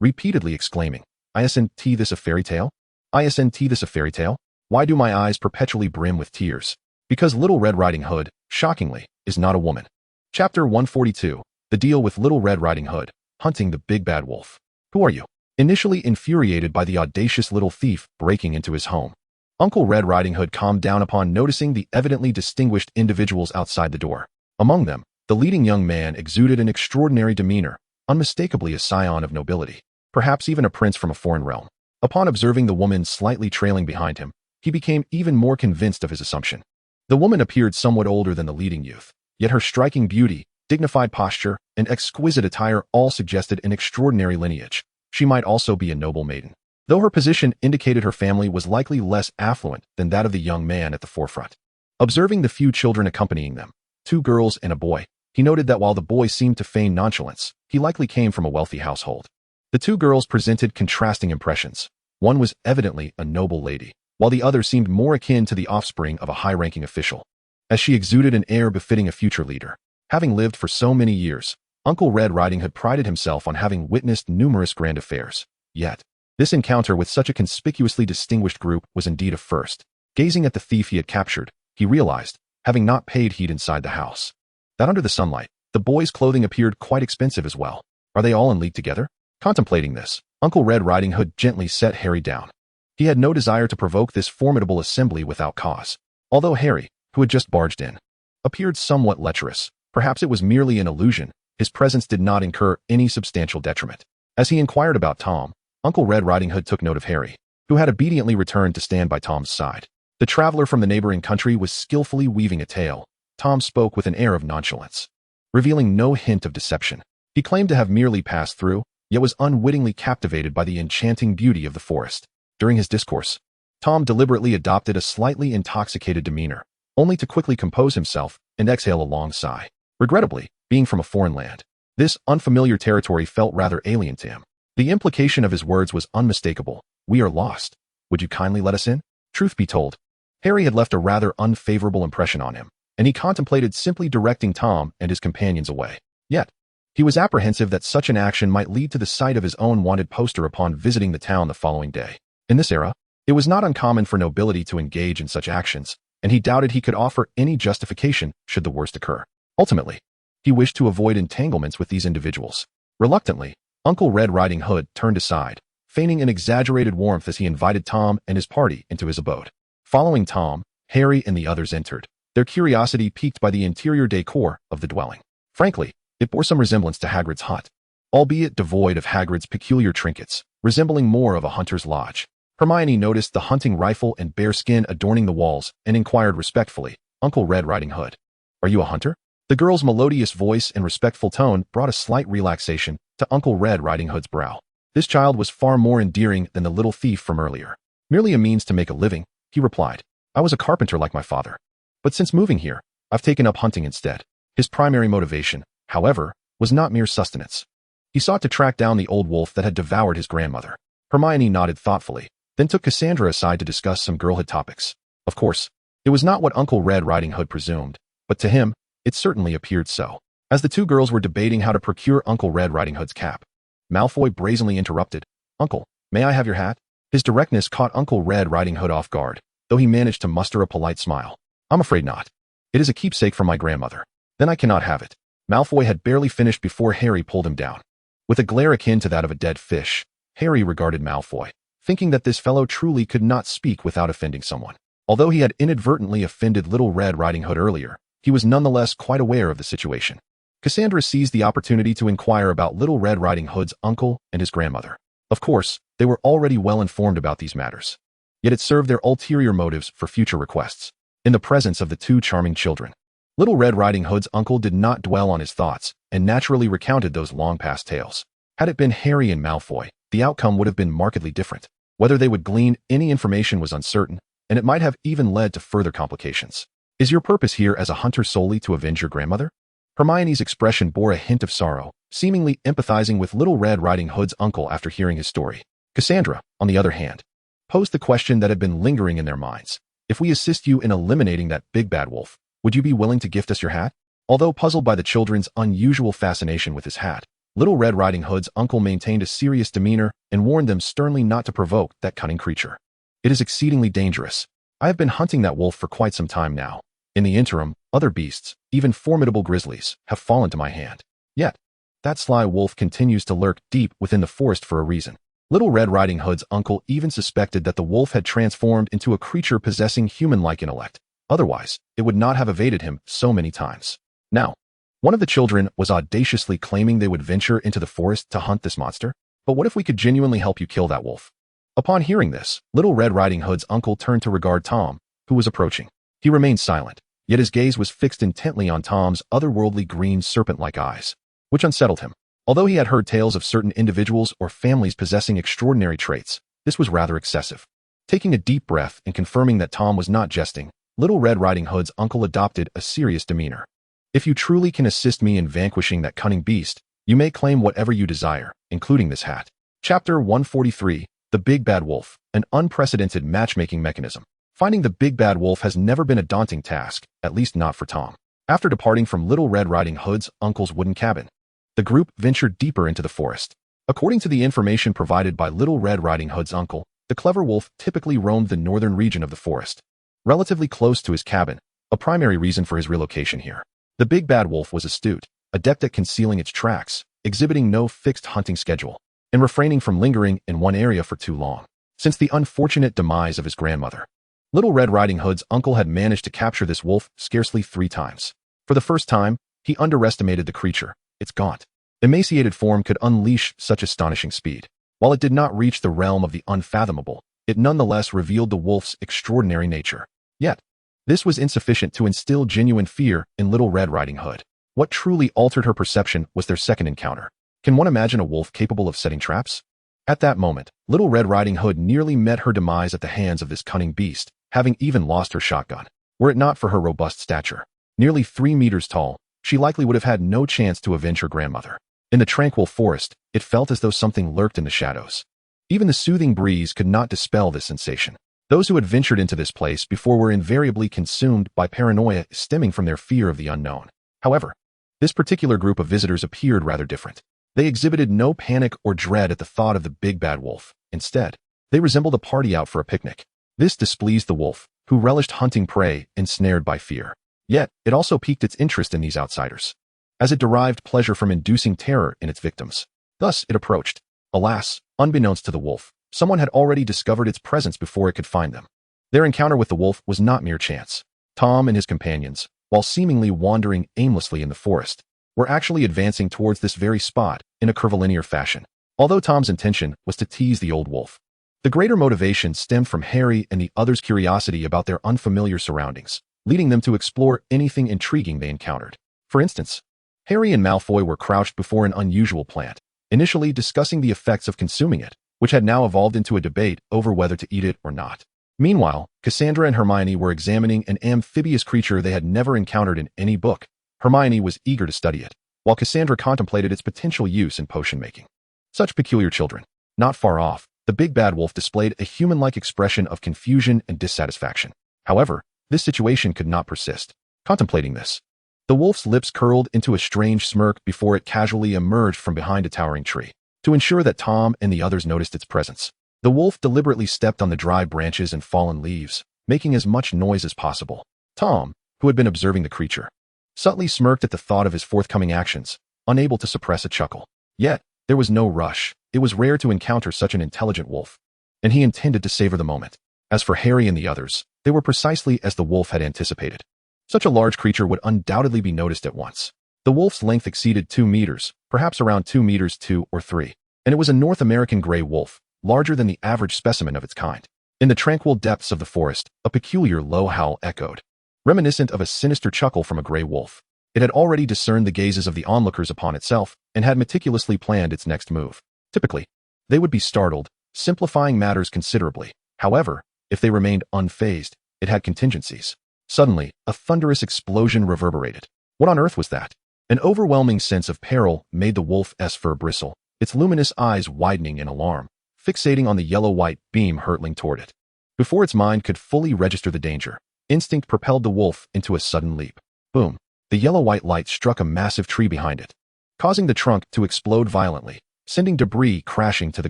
repeatedly exclaiming, "Isn't this a fairy tale? Isn't this a fairy tale? Why do my eyes perpetually brim with tears?" Because Little Red Riding Hood, shockingly, is not a woman. Chapter 142, The Deal with Little Red Riding Hood, Hunting the Big Bad Wolf. Who are you? Initially infuriated by the audacious little thief breaking into his home, Uncle Red Riding Hood calmed down upon noticing the evidently distinguished individuals outside the door. Among them, the leading young man exuded an extraordinary demeanor, unmistakably a scion of nobility, perhaps even a prince from a foreign realm. Upon observing the woman slightly trailing behind him, he became even more convinced of his assumption. The woman appeared somewhat older than the leading youth, yet her striking beauty, dignified posture, and exquisite attire all suggested an extraordinary lineage. She might also be a noble maiden, though her position indicated her family was likely less affluent than that of the young man at the forefront. Observing the few children accompanying them, 2 girls and a boy, he noted that while the boy seemed to feign nonchalance, he likely came from a wealthy household. The 2 girls presented contrasting impressions. One was evidently a noble lady, while the other seemed more akin to the offspring of a high-ranking official, as she exuded an air befitting a future leader. Having lived for so many years, Uncle Red Riding Hood prided himself on having witnessed numerous grand affairs. Yet, this encounter with such a conspicuously distinguished group was indeed a first. Gazing at the thief he had captured, he realized, having not paid heed inside the house, that under the sunlight, the boy's clothing appeared quite expensive as well. Are they all in league together? Contemplating this, Uncle Red Riding Hood gently set Harry down. He had no desire to provoke this formidable assembly without cause. Although Harry, who had just barged in, appeared somewhat lecherous, perhaps it was merely an illusion, his presence did not incur any substantial detriment. As he inquired about Tom, Uncle Red Riding Hood took note of Harry, who had obediently returned to stand by Tom's side. The traveler from the neighboring country was skillfully weaving a tale. Tom spoke with an air of nonchalance, revealing no hint of deception. He claimed to have merely passed through, yet was unwittingly captivated by the enchanting beauty of the forest. During his discourse, Tom deliberately adopted a slightly intoxicated demeanor, only to quickly compose himself and exhale a long sigh. Regrettably, being from a foreign land, this unfamiliar territory felt rather alien to him. The implication of his words was unmistakable. "We are lost. Would you kindly let us in?" Truth be told, Harry had left a rather unfavorable impression on him, and he contemplated simply directing Tom and his companions away. Yet, he was apprehensive that such an action might lead to the sight of his own wanted poster upon visiting the town the following day. In this era, it was not uncommon for nobility to engage in such actions, and he doubted he could offer any justification should the worst occur. Ultimately, he wished to avoid entanglements with these individuals. Reluctantly, Uncle Red Riding Hood turned aside, feigning an exaggerated warmth as he invited Tom and his party into his abode. Following Tom, Harry and the others entered, their curiosity piqued by the interior decor of the dwelling. Frankly, it bore some resemblance to Hagrid's hut, albeit devoid of Hagrid's peculiar trinkets, resembling more of a hunter's lodge. Hermione noticed the hunting rifle and bear skin adorning the walls and inquired respectfully, "Uncle Red Riding Hood, are you a hunter?" The girl's melodious voice and respectful tone brought a slight relaxation to Uncle Red Riding Hood's brow. This child was far more endearing than the little thief from earlier. "Merely a means to make a living," he replied. "I was a carpenter like my father. But since moving here, I've taken up hunting instead." His primary motivation, however, was not mere sustenance. He sought to track down the old wolf that had devoured his grandmother. Hermione nodded thoughtfully, then took Cassandra aside to discuss some girlhood topics. Of course, it was not what Uncle Red Riding Hood presumed, but to him, it certainly appeared so. As the two girls were debating how to procure Uncle Red Riding Hood's cap, Malfoy brazenly interrupted. "Uncle, may I have your hat?" His directness caught Uncle Red Riding Hood off guard, though he managed to muster a polite smile. "I'm afraid not. It is a keepsake from my grandmother." "Then I cannot have it." Malfoy had barely finished before Harry pulled him down. With a glare akin to that of a dead fish, Harry regarded Malfoy, thinking that this fellow truly could not speak without offending someone. Although he had inadvertently offended Little Red Riding Hood earlier, he was nonetheless quite aware of the situation. Cassandra seized the opportunity to inquire about Little Red Riding Hood's uncle and his grandmother. Of course, they were already well informed about these matters. Yet it served their ulterior motives for future requests. In the presence of the two charming children, Little Red Riding Hood's uncle did not dwell on his thoughts and naturally recounted those long-past tales. Had it been Harry and Malfoy, the outcome would have been markedly different. Whether they would glean any information was uncertain, and it might have even led to further complications. "Is your purpose here as a hunter solely to avenge your grandmother?" Hermione's expression bore a hint of sorrow, seemingly empathizing with Little Red Riding Hood's uncle after hearing his story. Cassandra, on the other hand, posed the question that had been lingering in their minds. "If we assist you in eliminating that big bad wolf, would you be willing to gift us your hat?" Although puzzled by the children's unusual fascination with his hat, Little Red Riding Hood's uncle maintained a serious demeanor and warned them sternly not to provoke that cunning creature. "It is exceedingly dangerous. I have been hunting that wolf for quite some time now. In the interim, other beasts, even formidable grizzlies, have fallen to my hand. Yet, that sly wolf continues to lurk deep within the forest for a reason." Little Red Riding Hood's uncle even suspected that the wolf had transformed into a creature possessing human-like intellect. Otherwise, it would not have evaded him so many times. Now, one of the children was audaciously claiming they would venture into the forest to hunt this monster. "But what if we could genuinely help you kill that wolf?" Upon hearing this, Little Red Riding Hood's uncle turned to regard Tom, who was approaching. He remained silent, yet his gaze was fixed intently on Tom's otherworldly green serpent-like eyes, which unsettled him. Although he had heard tales of certain individuals or families possessing extraordinary traits, this was rather excessive. Taking a deep breath and confirming that Tom was not jesting, Little Red Riding Hood's uncle adopted a serious demeanor. "If you truly can assist me in vanquishing that cunning beast, you may claim whatever you desire, including this hat." Chapter 143, The Big Bad Wolf, an unprecedented matchmaking mechanism. Finding the Big Bad Wolf has never been a daunting task, at least not for Tom. After departing from Little Red Riding Hood's uncle's wooden cabin, the group ventured deeper into the forest. According to the information provided by Little Red Riding Hood's uncle, the clever wolf typically roamed the northern region of the forest, relatively close to his cabin, a primary reason for his relocation here. The Big Bad Wolf was astute, adept at concealing its tracks, exhibiting no fixed hunting schedule, and refraining from lingering in one area for too long. Since the unfortunate demise of his grandmother, Little Red Riding Hood's uncle had managed to capture this wolf scarcely 3 times. For the first time, he underestimated the creature. Its gaunt, emaciated form could unleash such astonishing speed. While it did not reach the realm of the unfathomable, it nonetheless revealed the wolf's extraordinary nature. Yet, this was insufficient to instill genuine fear in Little Red Riding Hood. What truly altered her perception was their second encounter. Can one imagine a wolf capable of setting traps? At that moment, Little Red Riding Hood nearly met her demise at the hands of this cunning beast, having even lost her shotgun. Were it not for her robust stature, nearly 3 meters tall, she likely would have had no chance to avenge her grandmother. In the tranquil forest, it felt as though something lurked in the shadows. Even the soothing breeze could not dispel this sensation. Those who had ventured into this place before were invariably consumed by paranoia stemming from their fear of the unknown. However, this particular group of visitors appeared rather different. They exhibited no panic or dread at the thought of the big bad wolf. Instead, they resembled a party out for a picnic. This displeased the wolf, who relished hunting prey ensnared by fear. Yet, it also piqued its interest in these outsiders, as it derived pleasure from inducing terror in its victims. Thus, it approached. Alas, unbeknownst to the wolf, someone had already discovered its presence before it could find them. Their encounter with the wolf was not mere chance. Tom and his companions, while seemingly wandering aimlessly in the forest, were actually advancing towards this very spot in a curvilinear fashion. Although Tom's intention was to tease the old wolf, the greater motivation stemmed from Harry and the others' curiosity about their unfamiliar surroundings, leading them to explore anything intriguing they encountered. For instance, Harry and Malfoy were crouched before an unusual plant, initially discussing the effects of consuming it, which had now evolved into a debate over whether to eat it or not. Meanwhile, Cassandra and Hermione were examining an amphibious creature they had never encountered in any book. Hermione was eager to study it, while Cassandra contemplated its potential use in potion making. Such peculiar children. Not far off, the big bad wolf displayed a human-like expression of confusion and dissatisfaction. However, this situation could not persist. Contemplating this, the wolf's lips curled into a strange smirk before it casually emerged from behind a towering tree. To ensure that Tom and the others noticed its presence, the wolf deliberately stepped on the dry branches and fallen leaves, making as much noise as possible. Tom, who had been observing the creature, subtly smirked at the thought of his forthcoming actions, unable to suppress a chuckle. Yet, there was no rush. It was rare to encounter such an intelligent wolf, and he intended to savor the moment. As for Harry and the others, they were precisely as the wolf had anticipated. Such a large creature would undoubtedly be noticed at once. The wolf's length exceeded 2 meters, perhaps around 2 meters 2 or 3, and it was a North American gray wolf, larger than the average specimen of its kind. In the tranquil depths of the forest, a peculiar low howl echoed, reminiscent of a sinister chuckle from a gray wolf. It had already discerned the gazes of the onlookers upon itself and had meticulously planned its next move. Typically, they would be startled, simplifying matters considerably. However, if they remained unfazed, it had contingencies. Suddenly, a thunderous explosion reverberated. What on earth was that? An overwhelming sense of peril made the wolf's fur bristle, its luminous eyes widening in alarm, fixating on the yellow-white beam hurtling toward it. Before its mind could fully register the danger, instinct propelled the wolf into a sudden leap. Boom! The yellow-white light struck a massive tree behind it, causing the trunk to explode violently, sending debris crashing to the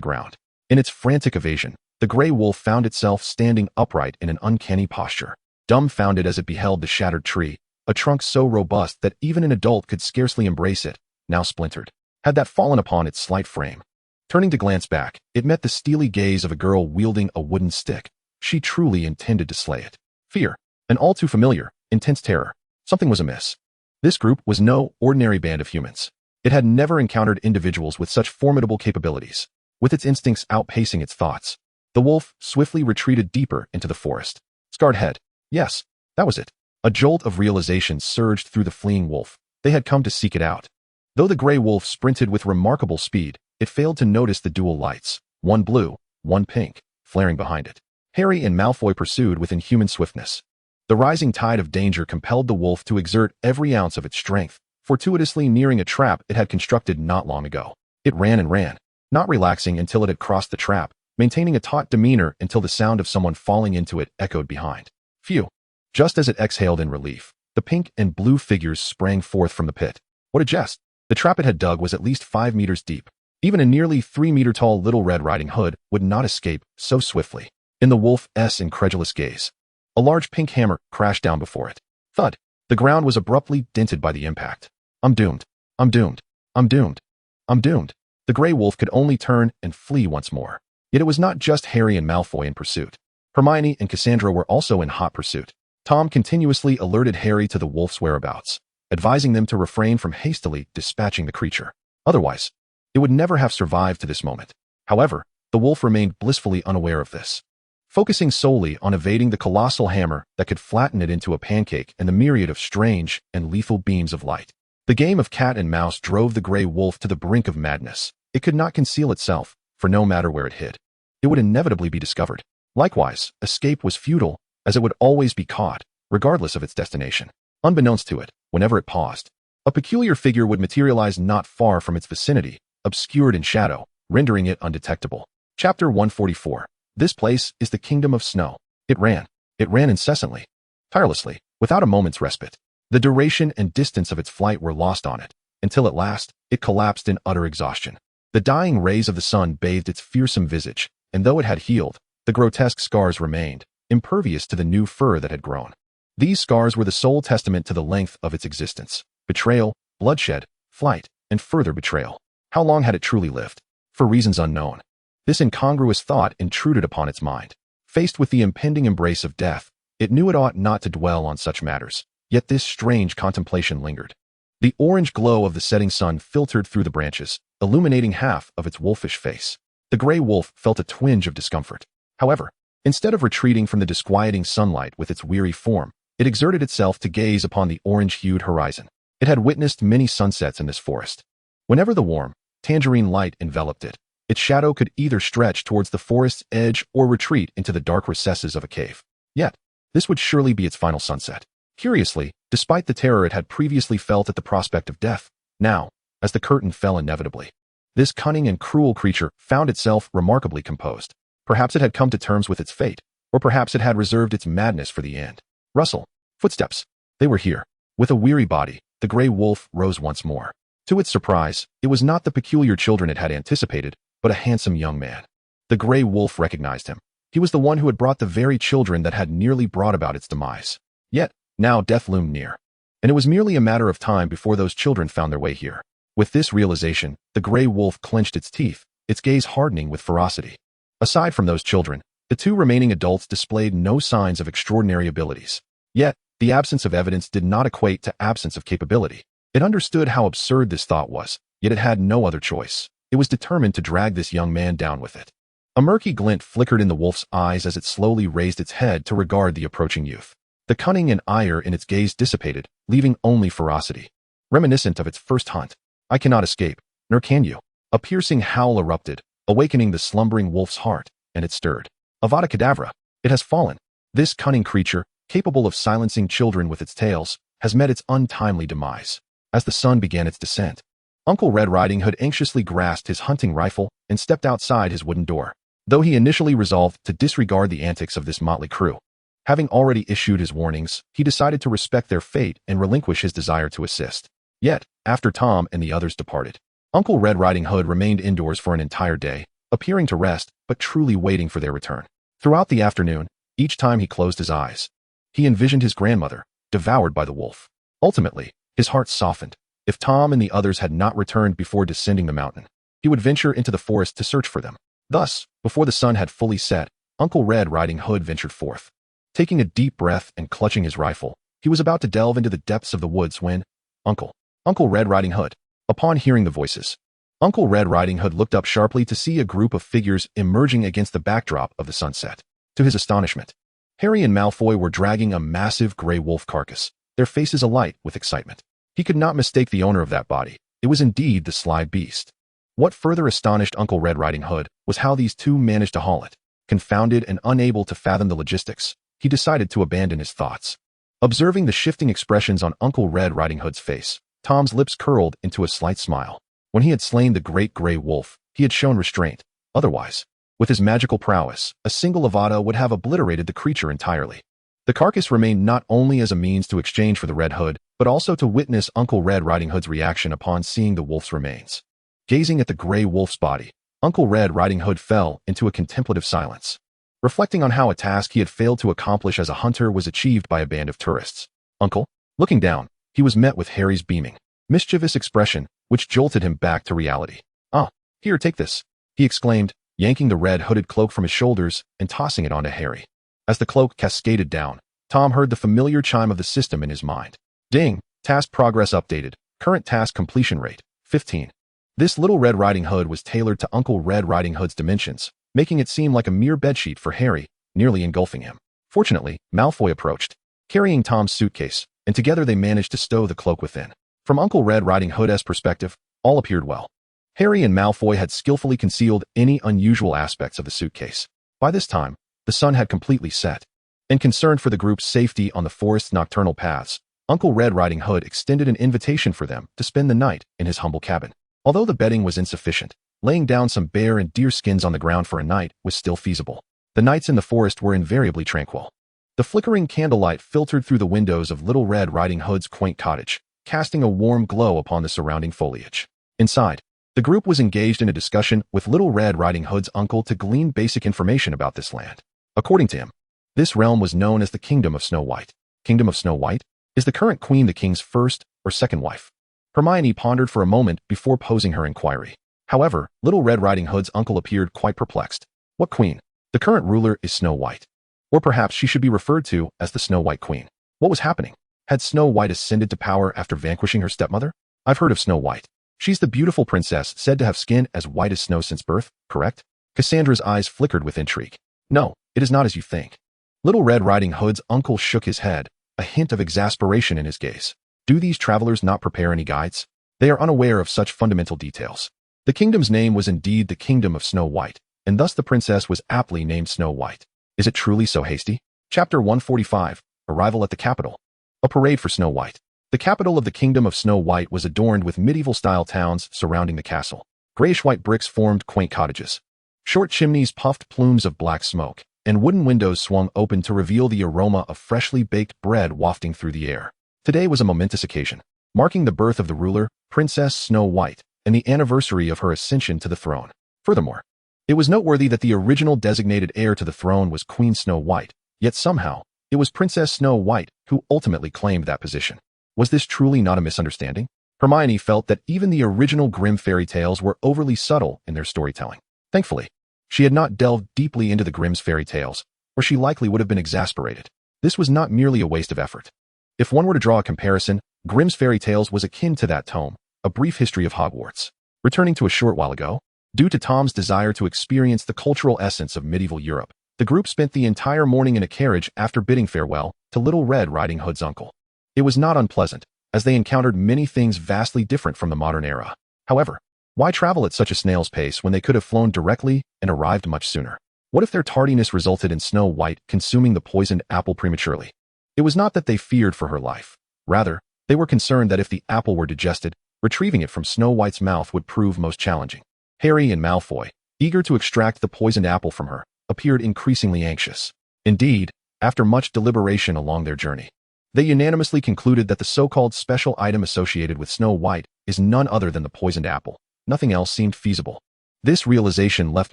ground. In its frantic evasion, the gray wolf found itself standing upright in an uncanny posture, dumbfounded as it beheld the shattered tree, a trunk so robust that even an adult could scarcely embrace it, now splintered, had that fallen upon its slight frame. Turning to glance back, it met the steely gaze of a girl wielding a wooden stick. She truly intended to slay it. Fear, an all too familiar, intense terror. Something was amiss. This group was no ordinary band of humans. It had never encountered individuals with such formidable capabilities. With its instincts outpacing its thoughts, the wolf swiftly retreated deeper into the forest. Scarred head. Yes, that was it. A jolt of realization surged through the fleeing wolf. They had come to seek it out. Though the gray wolf sprinted with remarkable speed, it failed to notice the dual lights, one blue, one pink, flaring behind it. Harry and Malfoy pursued with inhuman swiftness. The rising tide of danger compelled the wolf to exert every ounce of its strength, fortuitously nearing a trap it had constructed not long ago. It ran and ran, not relaxing until it had crossed the trap, maintaining a taut demeanor until the sound of someone falling into it echoed behind. Phew! Just as it exhaled in relief, the pink and blue figures sprang forth from the pit. What a jest! The trap it had dug was at least 5 meters deep. Even a nearly 3-meter-tall Little Red Riding Hood would not escape so swiftly. In the wolf's incredulous gaze, a large pink hammer crashed down before it. Thud! The ground was abruptly dented by the impact. I'm doomed. I'm doomed. I'm doomed. I'm doomed. The gray wolf could only turn and flee once more. Yet it was not just Harry and Malfoy in pursuit. Hermione and Cassandra were also in hot pursuit. Tom continuously alerted Harry to the wolf's whereabouts, advising them to refrain from hastily dispatching the creature. Otherwise, it would never have survived to this moment. However, the wolf remained blissfully unaware of this, focusing solely on evading the colossal hammer that could flatten it into a pancake and the myriad of strange and lethal beams of light. The game of cat and mouse drove the gray wolf to the brink of madness. It could not conceal itself, for no matter where it hid, it would inevitably be discovered. Likewise, escape was futile, as it would always be caught, regardless of its destination. Unbeknownst to it, whenever it paused, a peculiar figure would materialize not far from its vicinity, obscured in shadow, rendering it undetectable. Chapter 144. This place is the Kingdom of Snow. It ran incessantly, tirelessly, without a moment's respite. The duration and distance of its flight were lost on it, until at last, it collapsed in utter exhaustion. The dying rays of the sun bathed its fearsome visage, and though it had healed, the grotesque scars remained, impervious to the new fur that had grown. These scars were the sole testament to the length of its existence. Betrayal, bloodshed, flight, and further betrayal. How long had it truly lived? For reasons unknown. This incongruous thought intruded upon its mind. Faced with the impending embrace of death, it knew it ought not to dwell on such matters. Yet this strange contemplation lingered. The orange glow of the setting sun filtered through the branches, illuminating half of its wolfish face. The gray wolf felt a twinge of discomfort. However, instead of retreating from the disquieting sunlight with its weary form, it exerted itself to gaze upon the orange-hued horizon. It had witnessed many sunsets in this forest. Whenever the warm, tangerine light enveloped it, its shadow could either stretch towards the forest's edge or retreat into the dark recesses of a cave. Yet, this would surely be its final sunset. Curiously, despite the terror it had previously felt at the prospect of death, Now, as the curtain fell inevitably, this cunning and cruel creature found itself remarkably composed. Perhaps it had come to terms with its fate, or perhaps it had reserved its madness for the end. Rustle. Footsteps. They were here. With a weary body, the gray wolf rose once more. To its surprise, it was not the peculiar children it had anticipated, but a handsome young man. The gray wolf recognized him. He was the one who had brought the very children that had nearly brought about its demise. Yet, now death loomed near. And it was merely a matter of time before those children found their way here. With this realization, the gray wolf clenched its teeth, its gaze hardening with ferocity. Aside from those children, the two remaining adults displayed no signs of extraordinary abilities. Yet, the absence of evidence did not equate to absence of capability. It understood how absurd this thought was, yet it had no other choice. It was determined to drag this young man down with it. A murky glint flickered in the wolf's eyes as it slowly raised its head to regard the approaching youth. The cunning and ire in its gaze dissipated, leaving only ferocity. Reminiscent of its first hunt. I cannot escape, nor can you. A piercing howl erupted, awakening the slumbering wolf's heart, and it stirred. Avada Kedavra. It has fallen. This cunning creature, capable of silencing children with its tails, has met its untimely demise. As the sun began its descent, Uncle Red Riding Hood anxiously grasped his hunting rifle and stepped outside his wooden door. Though he initially resolved to disregard the antics of this motley crew, having already issued his warnings, he decided to respect their fate and relinquish his desire to assist. Yet, after Tom and the others departed, Uncle Red Riding Hood remained indoors for an entire day, appearing to rest, but truly waiting for their return. Throughout the afternoon, each time he closed his eyes, he envisioned his grandmother, devoured by the wolf. Ultimately, his heart softened. If Tom and the others had not returned before descending the mountain, he would venture into the forest to search for them. Thus, before the sun had fully set, Uncle Red Riding Hood ventured forth. Taking a deep breath and clutching his rifle, he was about to delve into the depths of the woods when, Uncle Red Riding Hood. Upon hearing the voices, Uncle Red Riding Hood looked up sharply to see a group of figures emerging against the backdrop of the sunset. To his astonishment, Harry and Malfoy were dragging a massive gray wolf carcass, their faces alight with excitement. He could not mistake the owner of that body. It was indeed the sly beast. What further astonished Uncle Red Riding Hood was how these two managed to haul it. Confounded and unable to fathom the logistics, he decided to abandon his thoughts. Observing the shifting expressions on Uncle Red Riding Hood's face, Tom's lips curled into a slight smile. When he had slain the great gray wolf, he had shown restraint. Otherwise, with his magical prowess, a single Avada would have obliterated the creature entirely. The carcass remained not only as a means to exchange for the Red Hood, but also to witness Uncle Red Riding Hood's reaction upon seeing the wolf's remains. Gazing at the gray wolf's body, Uncle Red Riding Hood fell into a contemplative silence, reflecting on how a task he had failed to accomplish as a hunter was achieved by a band of tourists. Uncle? Looking down, he was met with Harry's beaming, mischievous expression, which jolted him back to reality. "Ah, here, take this," he exclaimed, yanking the red hooded cloak from his shoulders and tossing it onto Harry. As the cloak cascaded down, Tom heard the familiar chime of the system in his mind. Ding, task progress updated, current task completion rate, 15. This little Red Riding Hood was tailored to Uncle Red Riding Hood's dimensions, making it seem like a mere bedsheet for Harry, nearly engulfing him. Fortunately, Malfoy approached, carrying Tom's suitcase, and together they managed to stow the cloak within. From Uncle Red Riding Hood's perspective, all appeared well. Harry and Malfoy had skillfully concealed any unusual aspects of the suitcase. By this time, the sun had completely set, and concerned for the group's safety on the forest's nocturnal paths, Uncle Red Riding Hood extended an invitation for them to spend the night in his humble cabin. Although the bedding was insufficient, laying down some bear and deer skins on the ground for a night was still feasible. The nights in the forest were invariably tranquil. The flickering candlelight filtered through the windows of Little Red Riding Hood's quaint cottage, casting a warm glow upon the surrounding foliage. Inside, the group was engaged in a discussion with Little Red Riding Hood's uncle to glean basic information about this land. According to him, this realm was known as the Kingdom of Snow White. Kingdom of Snow White? Is the current queen the king's first or second wife? Hermione pondered for a moment before posing her inquiry. However, Little Red Riding Hood's uncle appeared quite perplexed. What queen? The current ruler is Snow White. Or perhaps she should be referred to as the Snow White Queen. What was happening? Had Snow White ascended to power after vanquishing her stepmother? I've heard of Snow White. She's the beautiful princess said to have skin as white as snow since birth, correct? Cassandra's eyes flickered with intrigue. No, it is not as you think. Little Red Riding Hood's uncle shook his head, a hint of exasperation in his gaze. Do these travelers not prepare any guides? They are unaware of such fundamental details. The kingdom's name was indeed the Kingdom of Snow White, and thus the princess was aptly named Snow White. Is it truly so hasty? Chapter 145, Arrival at the Capital. A parade for Snow White. The capital of the Kingdom of Snow White was adorned with medieval-style towns surrounding the castle. Grayish-white bricks formed quaint cottages. Short chimneys puffed plumes of black smoke, and wooden windows swung open to reveal the aroma of freshly baked bread wafting through the air. Today was a momentous occasion, marking the birth of the ruler, Princess Snow White, and the anniversary of her ascension to the throne. Furthermore, it was noteworthy that the original designated heir to the throne was Queen Snow White, yet somehow, it was Princess Snow White who ultimately claimed that position. Was this truly not a misunderstanding? Hermione felt that even the original Grimm fairy tales were overly subtle in their storytelling. Thankfully, she had not delved deeply into the Grimm's fairy tales, or she likely would have been exasperated. This was not merely a waste of effort. If one were to draw a comparison, Grimm's fairy tales was akin to that tome, A Brief History of Hogwarts. Returning to a short while ago, due to Tom's desire to experience the cultural essence of medieval Europe, the group spent the entire morning in a carriage after bidding farewell to Little Red Riding Hood's uncle. It was not unpleasant, as they encountered many things vastly different from the modern era. However, why travel at such a snail's pace when they could have flown directly and arrived much sooner? What if their tardiness resulted in Snow White consuming the poisoned apple prematurely? It was not that they feared for her life. Rather, they were concerned that if the apple were digested, retrieving it from Snow White's mouth would prove most challenging. Harry and Malfoy, eager to extract the poisoned apple from her, appeared increasingly anxious. Indeed, after much deliberation along their journey, they unanimously concluded that the so-called special item associated with Snow White is none other than the poisoned apple. Nothing else seemed feasible. This realization left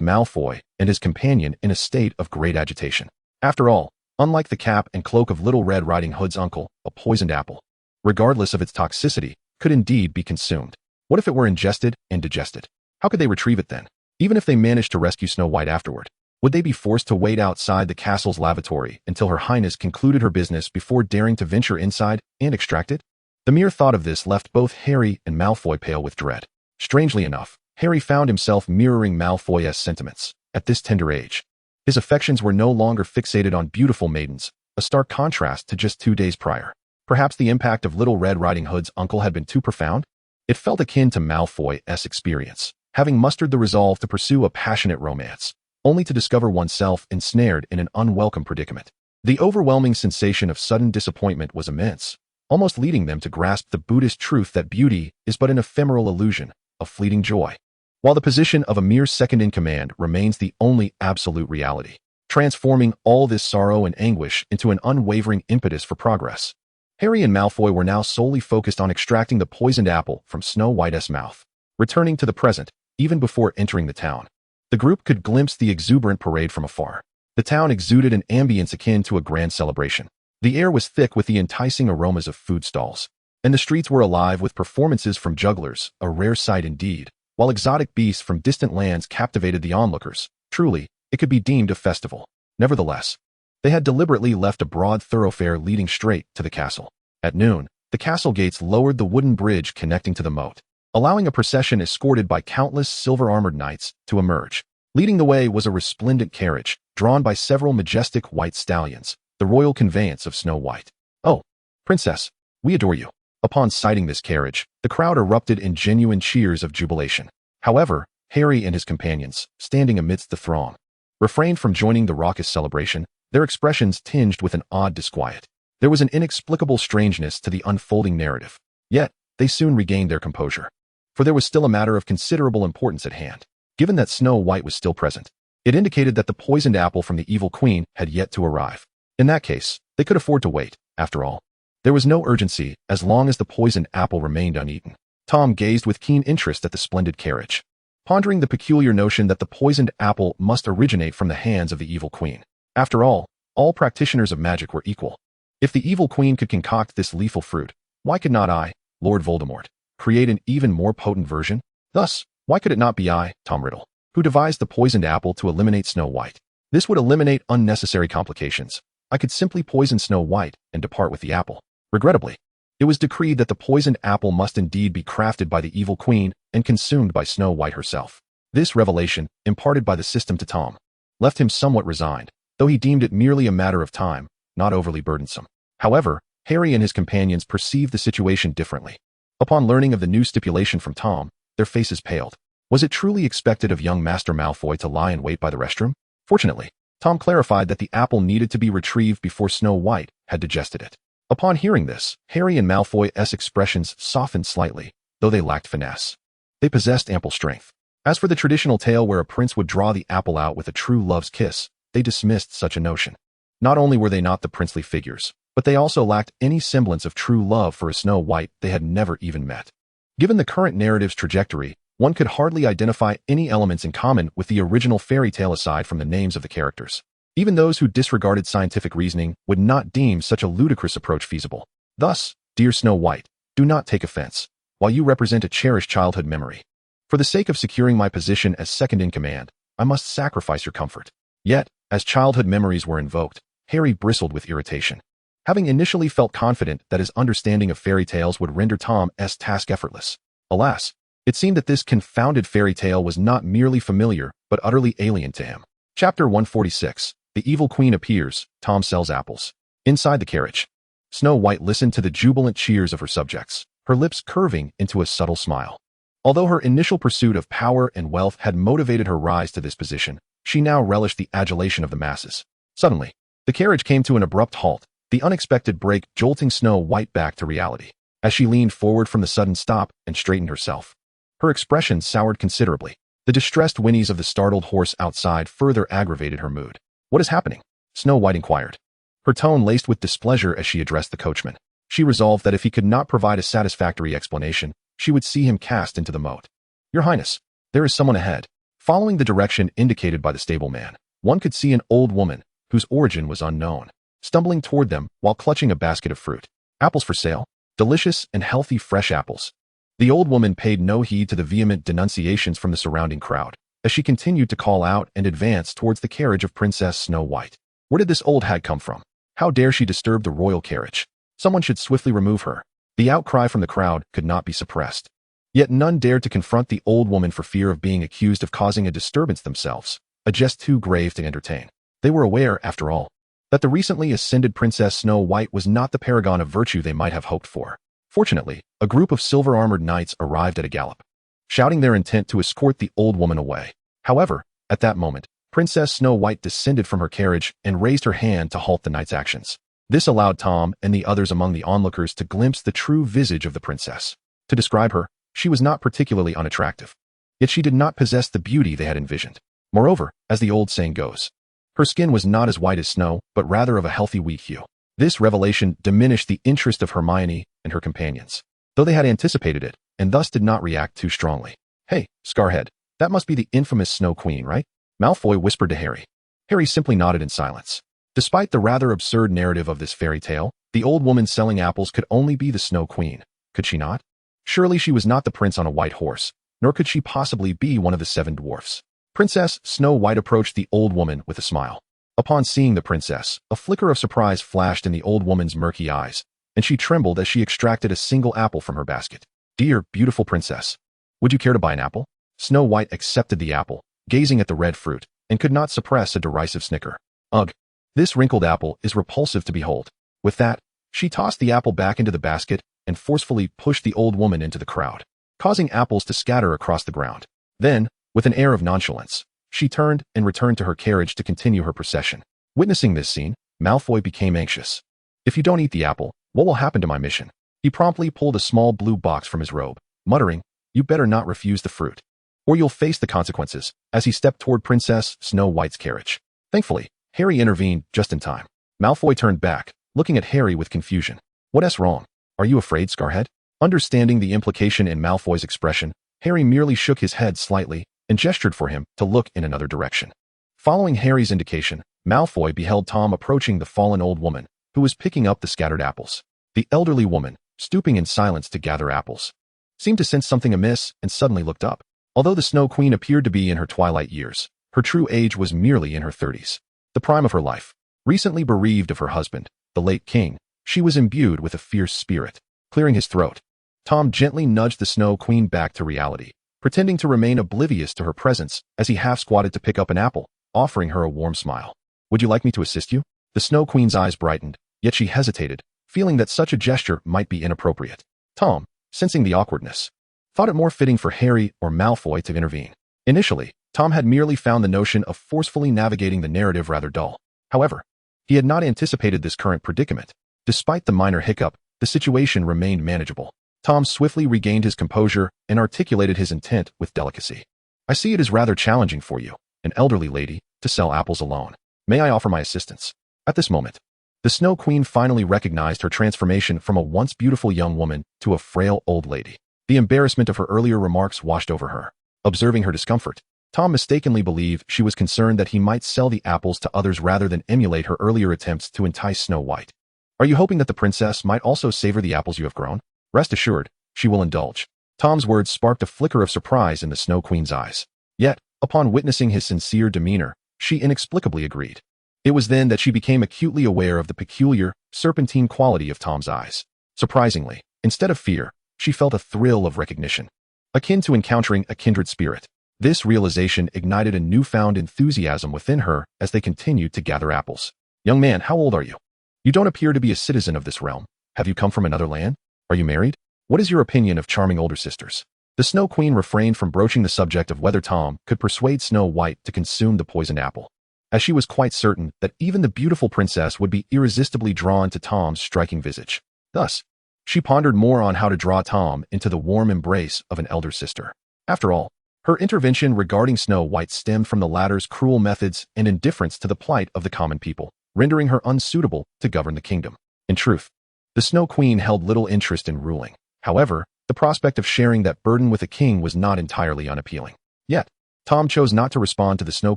Malfoy and his companion in a state of great agitation. After all, unlike the cap and cloak of Little Red Riding Hood's uncle, a poisoned apple, regardless of its toxicity, could indeed be consumed. What if it were ingested and digested? How could they retrieve it then? Even if they managed to rescue Snow White afterward, would they be forced to wait outside the castle's lavatory until Her Highness concluded her business before daring to venture inside and extract it? The mere thought of this left both Harry and Malfoy pale with dread. Strangely enough, Harry found himself mirroring Malfoy's sentiments at this tender age. His affections were no longer fixated on beautiful maidens, a stark contrast to just 2 days prior. Perhaps the impact of Little Red Riding Hood's uncle had been too profound? It felt akin to Malfoy's experience, having mustered the resolve to pursue a passionate romance, only to discover oneself ensnared in an unwelcome predicament. The overwhelming sensation of sudden disappointment was immense, almost leading them to grasp the Buddhist truth that beauty is but an ephemeral illusion, a fleeting joy, while the position of a mere second-in-command remains the only absolute reality, transforming all this sorrow and anguish into an unwavering impetus for progress. Harry and Malfoy were now solely focused on extracting the poisoned apple from Snow White's mouth. Returning to the present, even before entering the town, the group could glimpse the exuberant parade from afar. The town exuded an ambience akin to a grand celebration. The air was thick with the enticing aromas of food stalls, and the streets were alive with performances from jugglers, a rare sight indeed, while exotic beasts from distant lands captivated the onlookers. Truly, it could be deemed a festival. Nevertheless, they had deliberately left a broad thoroughfare leading straight to the castle. At noon, the castle gates lowered the wooden bridge connecting to the moat, allowing a procession escorted by countless silver-armored knights to emerge. Leading the way was a resplendent carriage, drawn by several majestic white stallions, the royal conveyance of Snow White. "Oh, Princess, we adore you." Upon sighting this carriage, the crowd erupted in genuine cheers of jubilation. However, Harry and his companions, standing amidst the throng, refrained from joining the raucous celebration, their expressions tinged with an odd disquiet. There was an inexplicable strangeness to the unfolding narrative. Yet, they soon regained their composure, for there was still a matter of considerable importance at hand. Given that Snow White was still present, it indicated that the poisoned apple from the evil queen had yet to arrive. In that case, they could afford to wait. After all, there was no urgency as long as the poisoned apple remained uneaten. Tom gazed with keen interest at the splendid carriage, pondering the peculiar notion that the poisoned apple must originate from the hands of the evil queen. After all practitioners of magic were equal. If the evil queen could concoct this lethal fruit, why could not I, Lord Voldemort, create an even more potent version? Thus, why could it not be I, Tom Riddle, who devised the poisoned apple to eliminate Snow White? This would eliminate unnecessary complications. I could simply poison Snow White and depart with the apple. Regrettably, it was decreed that the poisoned apple must indeed be crafted by the evil queen and consumed by Snow White herself. This revelation, imparted by the system to Tom, left him somewhat resigned, though he deemed it merely a matter of time, not overly burdensome. However, Harry and his companions perceived the situation differently. Upon learning of the new stipulation from Tom, their faces paled. Was it truly expected of young Master Malfoy to lie in wait by the restroom? Fortunately, Tom clarified that the apple needed to be retrieved before Snow White had digested it. Upon hearing this, Harry and Malfoy's expressions softened slightly, though they lacked finesse. They possessed ample strength. As for the traditional tale where a prince would draw the apple out with a true love's kiss, they dismissed such a notion. Not only were they not the princely figures, but they also lacked any semblance of true love for a Snow White they had never even met. Given the current narrative's trajectory, one could hardly identify any elements in common with the original fairy tale aside from the names of the characters. Even those who disregarded scientific reasoning would not deem such a ludicrous approach feasible. Thus, dear Snow White, do not take offense, while you represent a cherished childhood memory. For the sake of securing my position as second in command, I must sacrifice your comfort. Yet, as childhood memories were invoked, Harry bristled with irritation. Having initially felt confident that his understanding of fairy tales would render Tom's task effortless, alas, it seemed that this confounded fairy tale was not merely familiar, but utterly alien to him. Chapter 146. The Evil Queen Appears. Tom Sells Apples. Inside the carriage, Snow White listened to the jubilant cheers of her subjects, her lips curving into a subtle smile. Although her initial pursuit of power and wealth had motivated her rise to this position, she now relished the adulation of the masses. Suddenly, the carriage came to an abrupt halt, the unexpected break jolting Snow White back to reality. As she leaned forward from the sudden stop and straightened herself, her expression soured considerably. The distressed whinnies of the startled horse outside further aggravated her mood. "What is happening?" Snow White inquired, her tone laced with displeasure as she addressed the coachman. She resolved that if he could not provide a satisfactory explanation, she would see him cast into the moat. "Your Highness, there is someone ahead." Following the direction indicated by the stableman, one could see an old woman, whose origin was unknown, stumbling toward them while clutching a basket of fruit. "Apples for sale? Delicious and healthy fresh apples." The old woman paid no heed to the vehement denunciations from the surrounding crowd, as she continued to call out and advance towards the carriage of Princess Snow White. Where did this old hag come from? How dare she disturb the royal carriage? Someone should swiftly remove her. The outcry from the crowd could not be suppressed. Yet none dared to confront the old woman for fear of being accused of causing a disturbance themselves, a jest too grave to entertain. They were aware, after all, that the recently ascended Princess Snow White was not the paragon of virtue they might have hoped for. Fortunately, a group of silver-armored knights arrived at a gallop, shouting their intent to escort the old woman away. However, at that moment, Princess Snow White descended from her carriage and raised her hand to halt the knights' actions. This allowed Tom and the others among the onlookers to glimpse the true visage of the princess. To describe her, she was not particularly unattractive. Yet she did not possess the beauty they had envisioned. Moreover, as the old saying goes, her skin was not as white as snow, but rather of a healthy wheat hue. This revelation diminished the interest of Hermione and her companions, though they had anticipated it, and thus did not react too strongly. "Hey, Scarhead, that must be the infamous Snow Queen, right?" Malfoy whispered to Harry. Harry simply nodded in silence. Despite the rather absurd narrative of this fairy tale, the old woman selling apples could only be the Snow Queen, could she not? Surely she was not the prince on a white horse, nor could she possibly be one of the 7 dwarfs. Princess Snow White approached the old woman with a smile. Upon seeing the princess, a flicker of surprise flashed in the old woman's murky eyes, and she trembled as she extracted a single apple from her basket. "Dear, beautiful princess, would you care to buy an apple?" Snow White accepted the apple, gazing at the red fruit, and could not suppress a derisive snicker. "Ugh, this wrinkled apple is repulsive to behold." With that, she tossed the apple back into the basket and forcefully pushed the old woman into the crowd, causing apples to scatter across the ground. Then, with an air of nonchalance, she turned and returned to her carriage to continue her procession. Witnessing this scene, Malfoy became anxious. "If you don't eat the apple, what will happen to my mission?" He promptly pulled a small blue box from his robe, muttering, "You better not refuse the fruit, or you'll face the consequences," as he stepped toward Princess Snow White's carriage. Thankfully, Harry intervened just in time. Malfoy turned back, looking at Harry with confusion. "What's wrong? Are you afraid, Scarhead?" Understanding the implication in Malfoy's expression, Harry merely shook his head slightly and gestured for him to look in another direction. Following Harry's indication, Malfoy beheld Tom approaching the fallen old woman, who was picking up the scattered apples. The elderly woman, stooping in silence to gather apples, seemed to sense something amiss and suddenly looked up. Although the Snow Queen appeared to be in her twilight years, her true age was merely in her 30s, the prime of her life. Recently bereaved of her husband, the late king, she was imbued with a fierce spirit. Clearing his throat, Tom gently nudged the Snow Queen back to reality, pretending to remain oblivious to her presence as he half-squatted to pick up an apple, offering her a warm smile. "Would you like me to assist you?" The Snow Queen's eyes brightened, yet she hesitated, feeling that such a gesture might be inappropriate. Tom, sensing the awkwardness, thought it more fitting for Harry or Malfoy to intervene. Initially, Tom had merely found the notion of forcefully navigating the narrative rather dull. However, he had not anticipated this current predicament. Despite the minor hiccup, the situation remained manageable. Tom swiftly regained his composure and articulated his intent with delicacy. I see it is rather challenging for you, an elderly lady, to sell apples alone. May I offer my assistance? At this moment, the Snow Queen finally recognized her transformation from a once beautiful young woman to a frail old lady. The embarrassment of her earlier remarks washed over her. Observing her discomfort, Tom mistakenly believed she was concerned that he might sell the apples to others rather than emulate her earlier attempts to entice Snow White. Are you hoping that the princess might also savor the apples you have grown? Rest assured, she will indulge. Tom's words sparked a flicker of surprise in the Snow Queen's eyes. Yet, upon witnessing his sincere demeanor, she inexplicably agreed. It was then that she became acutely aware of the peculiar, serpentine quality of Tom's eyes. Surprisingly, instead of fear, she felt a thrill of recognition, akin to encountering a kindred spirit. This realization ignited a newfound enthusiasm within her as they continued to gather apples. Young man, how old are you? You don't appear to be a citizen of this realm. Have you come from another land? Are you married? What is your opinion of charming older sisters? The Snow Queen refrained from broaching the subject of whether Tom could persuade Snow White to consume the poisoned apple, as she was quite certain that even the beautiful princess would be irresistibly drawn to Tom's striking visage. Thus, she pondered more on how to draw Tom into the warm embrace of an elder sister. After all, her intervention regarding Snow White stemmed from the latter's cruel methods and indifference to the plight of the common people, rendering her unsuitable to govern the kingdom. In truth, the Snow Queen held little interest in ruling. However, the prospect of sharing that burden with a king was not entirely unappealing. Yet, Tom chose not to respond to the Snow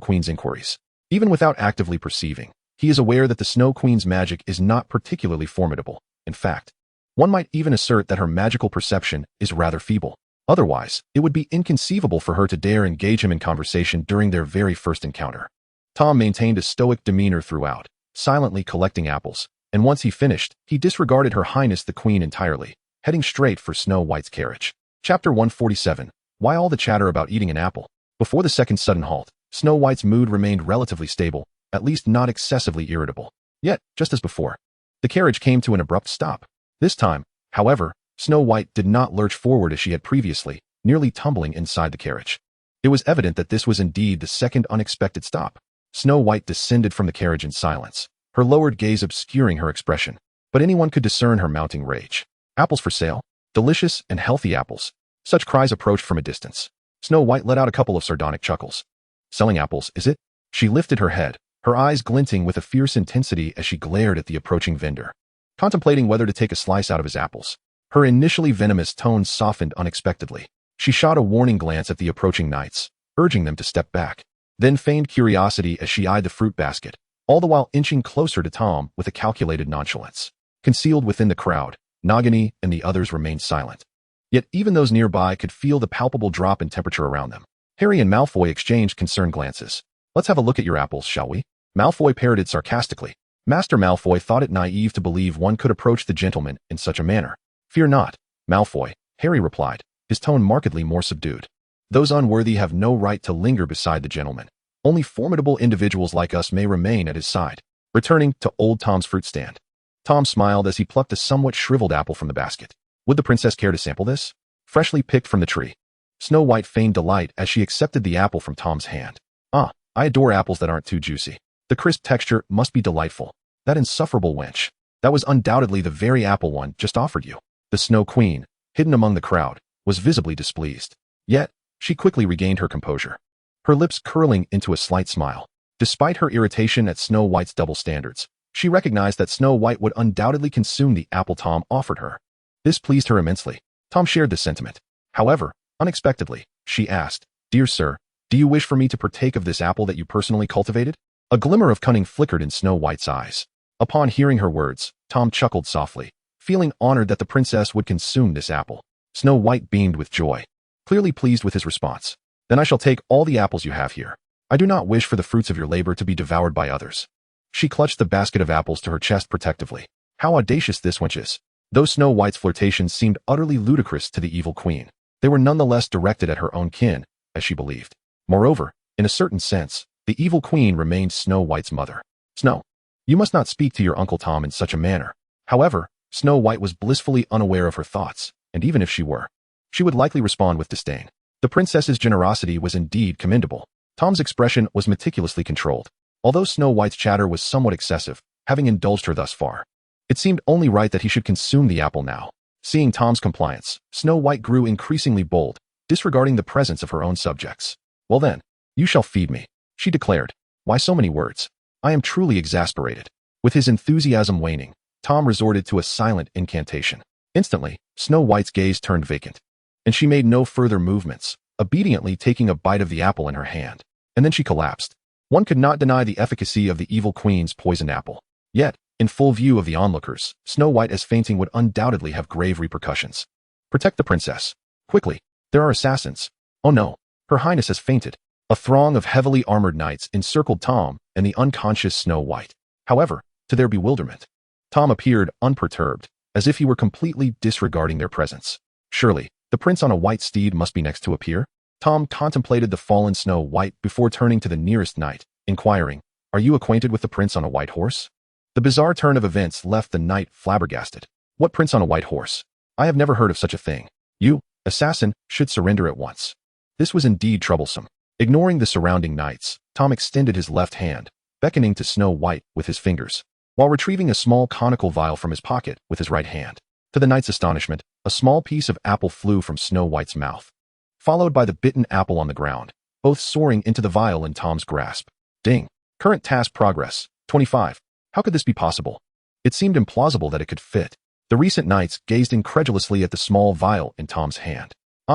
Queen's inquiries. Even without actively perceiving, he is aware that the Snow Queen's magic is not particularly formidable. In fact, one might even assert that her magical perception is rather feeble. Otherwise, it would be inconceivable for her to dare engage him in conversation during their very first encounter. Tom maintained a stoic demeanor throughout, silently collecting apples, and once he finished, he disregarded Her Highness the Queen entirely, heading straight for Snow White's carriage. Chapter 147. Why all the chatter about eating an apple? Before the second sudden halt, Snow White's mood remained relatively stable, at least not excessively irritable. Yet, just as before, the carriage came to an abrupt stop. This time, however, Snow White did not lurch forward as she had previously, nearly tumbling inside the carriage. It was evident that this was indeed the second unexpected stop. Snow White descended from the carriage in silence, her lowered gaze obscuring her expression, but anyone could discern her mounting rage. Apples for sale? Delicious and healthy apples. Such cries approached from a distance. Snow White let out a couple of sardonic chuckles. Selling apples, is it? She lifted her head, her eyes glinting with a fierce intensity as she glared at the approaching vendor, contemplating whether to take a slice out of his apples. Her initially venomous tones softened unexpectedly. She shot a warning glance at the approaching knights, urging them to step back, then feigned curiosity as she eyed the fruit basket, all the while inching closer to Tom with a calculated nonchalance. Concealed within the crowd, Nagini and the others remained silent. Yet even those nearby could feel the palpable drop in temperature around them. Harry and Malfoy exchanged concerned glances. Let's have a look at your apples, shall we? Malfoy parroted sarcastically. Master Malfoy thought it naive to believe one could approach the gentleman in such a manner. Fear not, Malfoy, Harry replied, his tone markedly more subdued. Those unworthy have no right to linger beside the gentleman. Only formidable individuals like us may remain at his side. Returning to old Tom's fruit stand, Tom smiled as he plucked a somewhat shriveled apple from the basket. Would the princess care to sample this? Freshly picked from the tree. Snow White feigned delight as she accepted the apple from Tom's hand. Ah, I adore apples that aren't too juicy. The crisp texture must be delightful. That insufferable wench. That was undoubtedly the very apple one just offered you. The Snow Queen, hidden among the crowd, was visibly displeased. Yet, she quickly regained her composure, her lips curling into a slight smile. Despite her irritation at Snow White's double standards, she recognized that Snow White would undoubtedly consume the apple Tom offered her. This pleased her immensely. Tom shared this sentiment. However, unexpectedly, she asked, Dear sir, do you wish for me to partake of this apple that you personally cultivated? A glimmer of cunning flickered in Snow White's eyes. Upon hearing her words, Tom chuckled softly, feeling honored that the princess would consume this apple. Snow White beamed with joy, clearly pleased with his response. Then I shall take all the apples you have here. I do not wish for the fruits of your labor to be devoured by others. She clutched the basket of apples to her chest protectively. How audacious this wench is. Though Snow White's flirtations seemed utterly ludicrous to the evil queen, they were nonetheless directed at her own kin, as she believed. Moreover, in a certain sense, the evil queen remained Snow White's mother. Snow, you must not speak to your Uncle Tom in such a manner. However, Snow White was blissfully unaware of her thoughts, and even if she were, she would likely respond with disdain. The princess's generosity was indeed commendable. Tom's expression was meticulously controlled. Although Snow White's chatter was somewhat excessive, having indulged her thus far, It seemed only right that he should consume the apple now. Seeing Tom's compliance, Snow White grew increasingly bold, disregarding the presence of her own subjects. "Well then, you shall feed me," she declared. "Why so many words? I am truly exasperated." With his enthusiasm waning, Tom resorted to a silent incantation. Instantly, Snow White's gaze turned vacant, and she made no further movements, obediently taking a bite of the apple in her hand. And then she collapsed. One could not deny the efficacy of the evil queen's poisoned apple. Yet, in full view of the onlookers, Snow White as fainting would undoubtedly have grave repercussions. "Protect the princess. Quickly, there are assassins. Oh no, Her Highness has fainted." A throng of heavily armored knights encircled Tom and the unconscious Snow White. However, to their bewilderment, Tom appeared unperturbed, as if he were completely disregarding their presence. Surely, the prince on a white steed must be next to appear? Tom contemplated the fallen Snow White before turning to the nearest knight, inquiring, "Are you acquainted with the prince on a white horse?" The bizarre turn of events left the knight flabbergasted. "What prince on a white horse? I have never heard of such a thing. You, assassin, should surrender at once." This was indeed troublesome. Ignoring the surrounding knights, Tom extended his left hand, beckoning to Snow White with his fingers, while retrieving a small conical vial from his pocket with his right hand. To the knight's astonishment, a small piece of apple flew from Snow White's mouth, followed by the bitten apple on the ground, both soaring into the vial in Tom's grasp. Ding. Current task progress, 25. How could this be possible? It seemed implausible that it could fit. The recent knights gazed incredulously at the small vial in Tom's hand.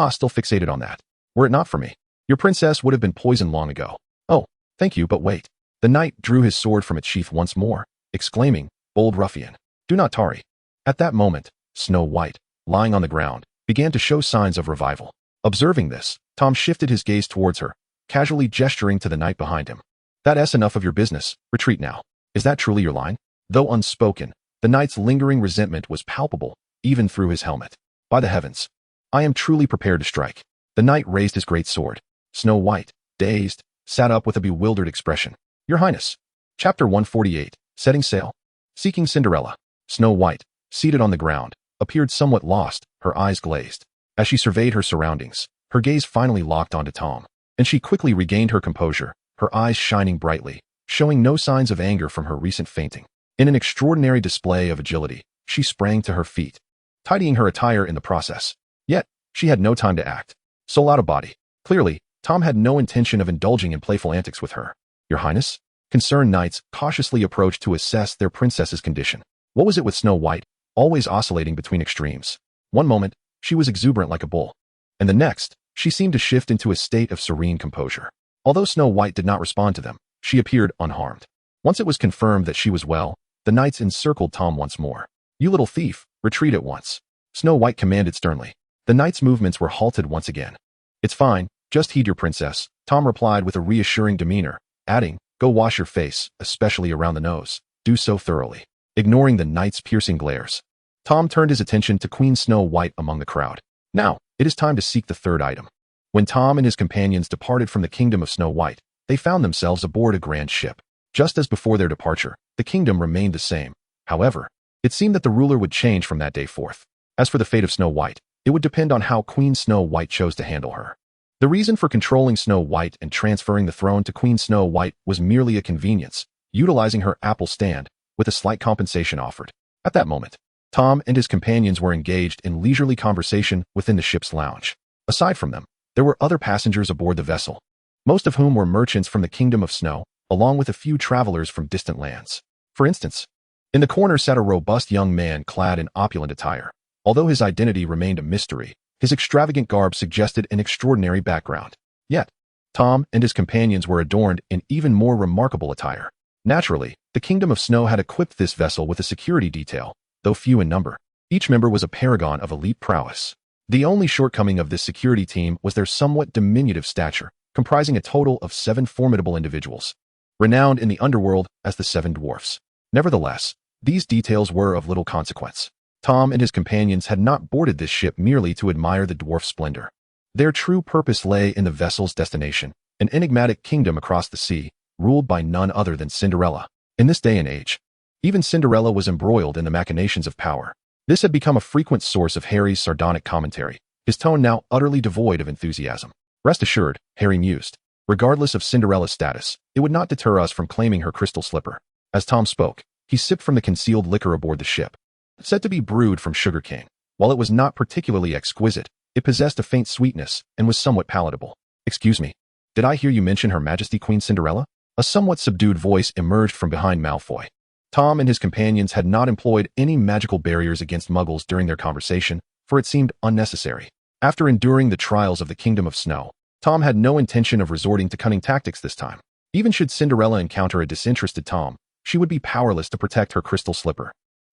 Still fixated on that. Were it not for me, your princess would have been poisoned long ago. Oh, thank you, but wait. The knight drew his sword from its sheath once more, exclaiming, "Bold ruffian, do not tarry." At that moment, Snow White, lying on the ground, began to show signs of revival. Observing this, Tom shifted his gaze towards her, casually gesturing to the knight behind him. "That's enough of your business. Retreat now." "Is that truly your line?" Though unspoken, the knight's lingering resentment was palpable, even through his helmet. "By the heavens, I am truly prepared to strike." The knight raised his great sword. Snow White, dazed, sat up with a bewildered expression. "Your Highness." Chapter 148, Setting Sail. Seeking Cinderella. Snow White, seated on the ground, appeared somewhat lost, her eyes glazed. As she surveyed her surroundings, her gaze finally locked onto Tom, and she quickly regained her composure, her eyes shining brightly, showing no signs of anger from her recent fainting. In an extraordinary display of agility, she sprang to her feet, tidying her attire in the process. Yet, she had no time to act. Soul out of body. Clearly, Tom had no intention of indulging in playful antics with her. "Your Highness?" Concerned knights cautiously approached to assess their princess's condition. What was it with Snow White, always oscillating between extremes? One moment, she was exuberant like a bull, and the next, she seemed to shift into a state of serene composure. Although Snow White did not respond to them, she appeared unharmed. Once it was confirmed that she was well, the knights encircled Tom once more. "You little thief, retreat at once," Snow White commanded sternly. The knight's movements were halted once again. "It's fine, just heed your princess," Tom replied with a reassuring demeanor, adding, "Go wash your face, especially around the nose. Do so thoroughly." Ignoring the knight's piercing glares, Tom turned his attention to Queen Snow White among the crowd. Now, it is time to seek the third item. When Tom and his companions departed from the kingdom of Snow White, they found themselves aboard a grand ship. Just as before their departure, the kingdom remained the same. However, it seemed that the ruler would change from that day forth. As for the fate of Snow White, it would depend on how Queen Snow White chose to handle her. The reason for controlling Snow White and transferring the throne to Queen Snow White was merely a convenience, utilizing her apple stand, with a slight compensation offered. At that moment, Tom and his companions were engaged in leisurely conversation within the ship's lounge. Aside from them, there were other passengers aboard the vessel, most of whom were merchants from the Kingdom of Snow, along with a few travelers from distant lands. For instance, in the corner sat a robust young man clad in opulent attire. Although his identity remained a mystery, his extravagant garb suggested an extraordinary background. Yet, Tom and his companions were adorned in even more remarkable attire. Naturally, the Kingdom of Snow had equipped this vessel with a security detail, though few in number. Each member was a paragon of elite prowess. The only shortcoming of this security team was their somewhat diminutive stature, comprising a total of 7 formidable individuals, renowned in the underworld as the 7 Dwarfs. Nevertheless, these details were of little consequence. Tom and his companions had not boarded this ship merely to admire the dwarf splendor. Their true purpose lay in the vessel's destination, an enigmatic kingdom across the sea, ruled by none other than Cinderella. In this day and age, even Cinderella was embroiled in the machinations of power. This had become a frequent source of Harry's sardonic commentary, his tone now utterly devoid of enthusiasm. "Rest assured," Harry mused, "regardless of Cinderella's status, it would not deter us from claiming her crystal slipper." As Tom spoke, He sipped from the concealed liquor aboard the ship. Said to be brewed from sugarcane. While it was not particularly exquisite, it possessed a faint sweetness and was somewhat palatable. Excuse me, did I hear you mention Her Majesty Queen Cinderella? A somewhat subdued voice emerged from behind Malfoy. Tom and his companions had not employed any magical barriers against muggles during their conversation, for it seemed unnecessary. After enduring the trials of the Kingdom of Snow, Tom had no intention of resorting to cunning tactics this time. Even should Cinderella encounter a disinterested Tom, she would be powerless to protect her crystal slipper.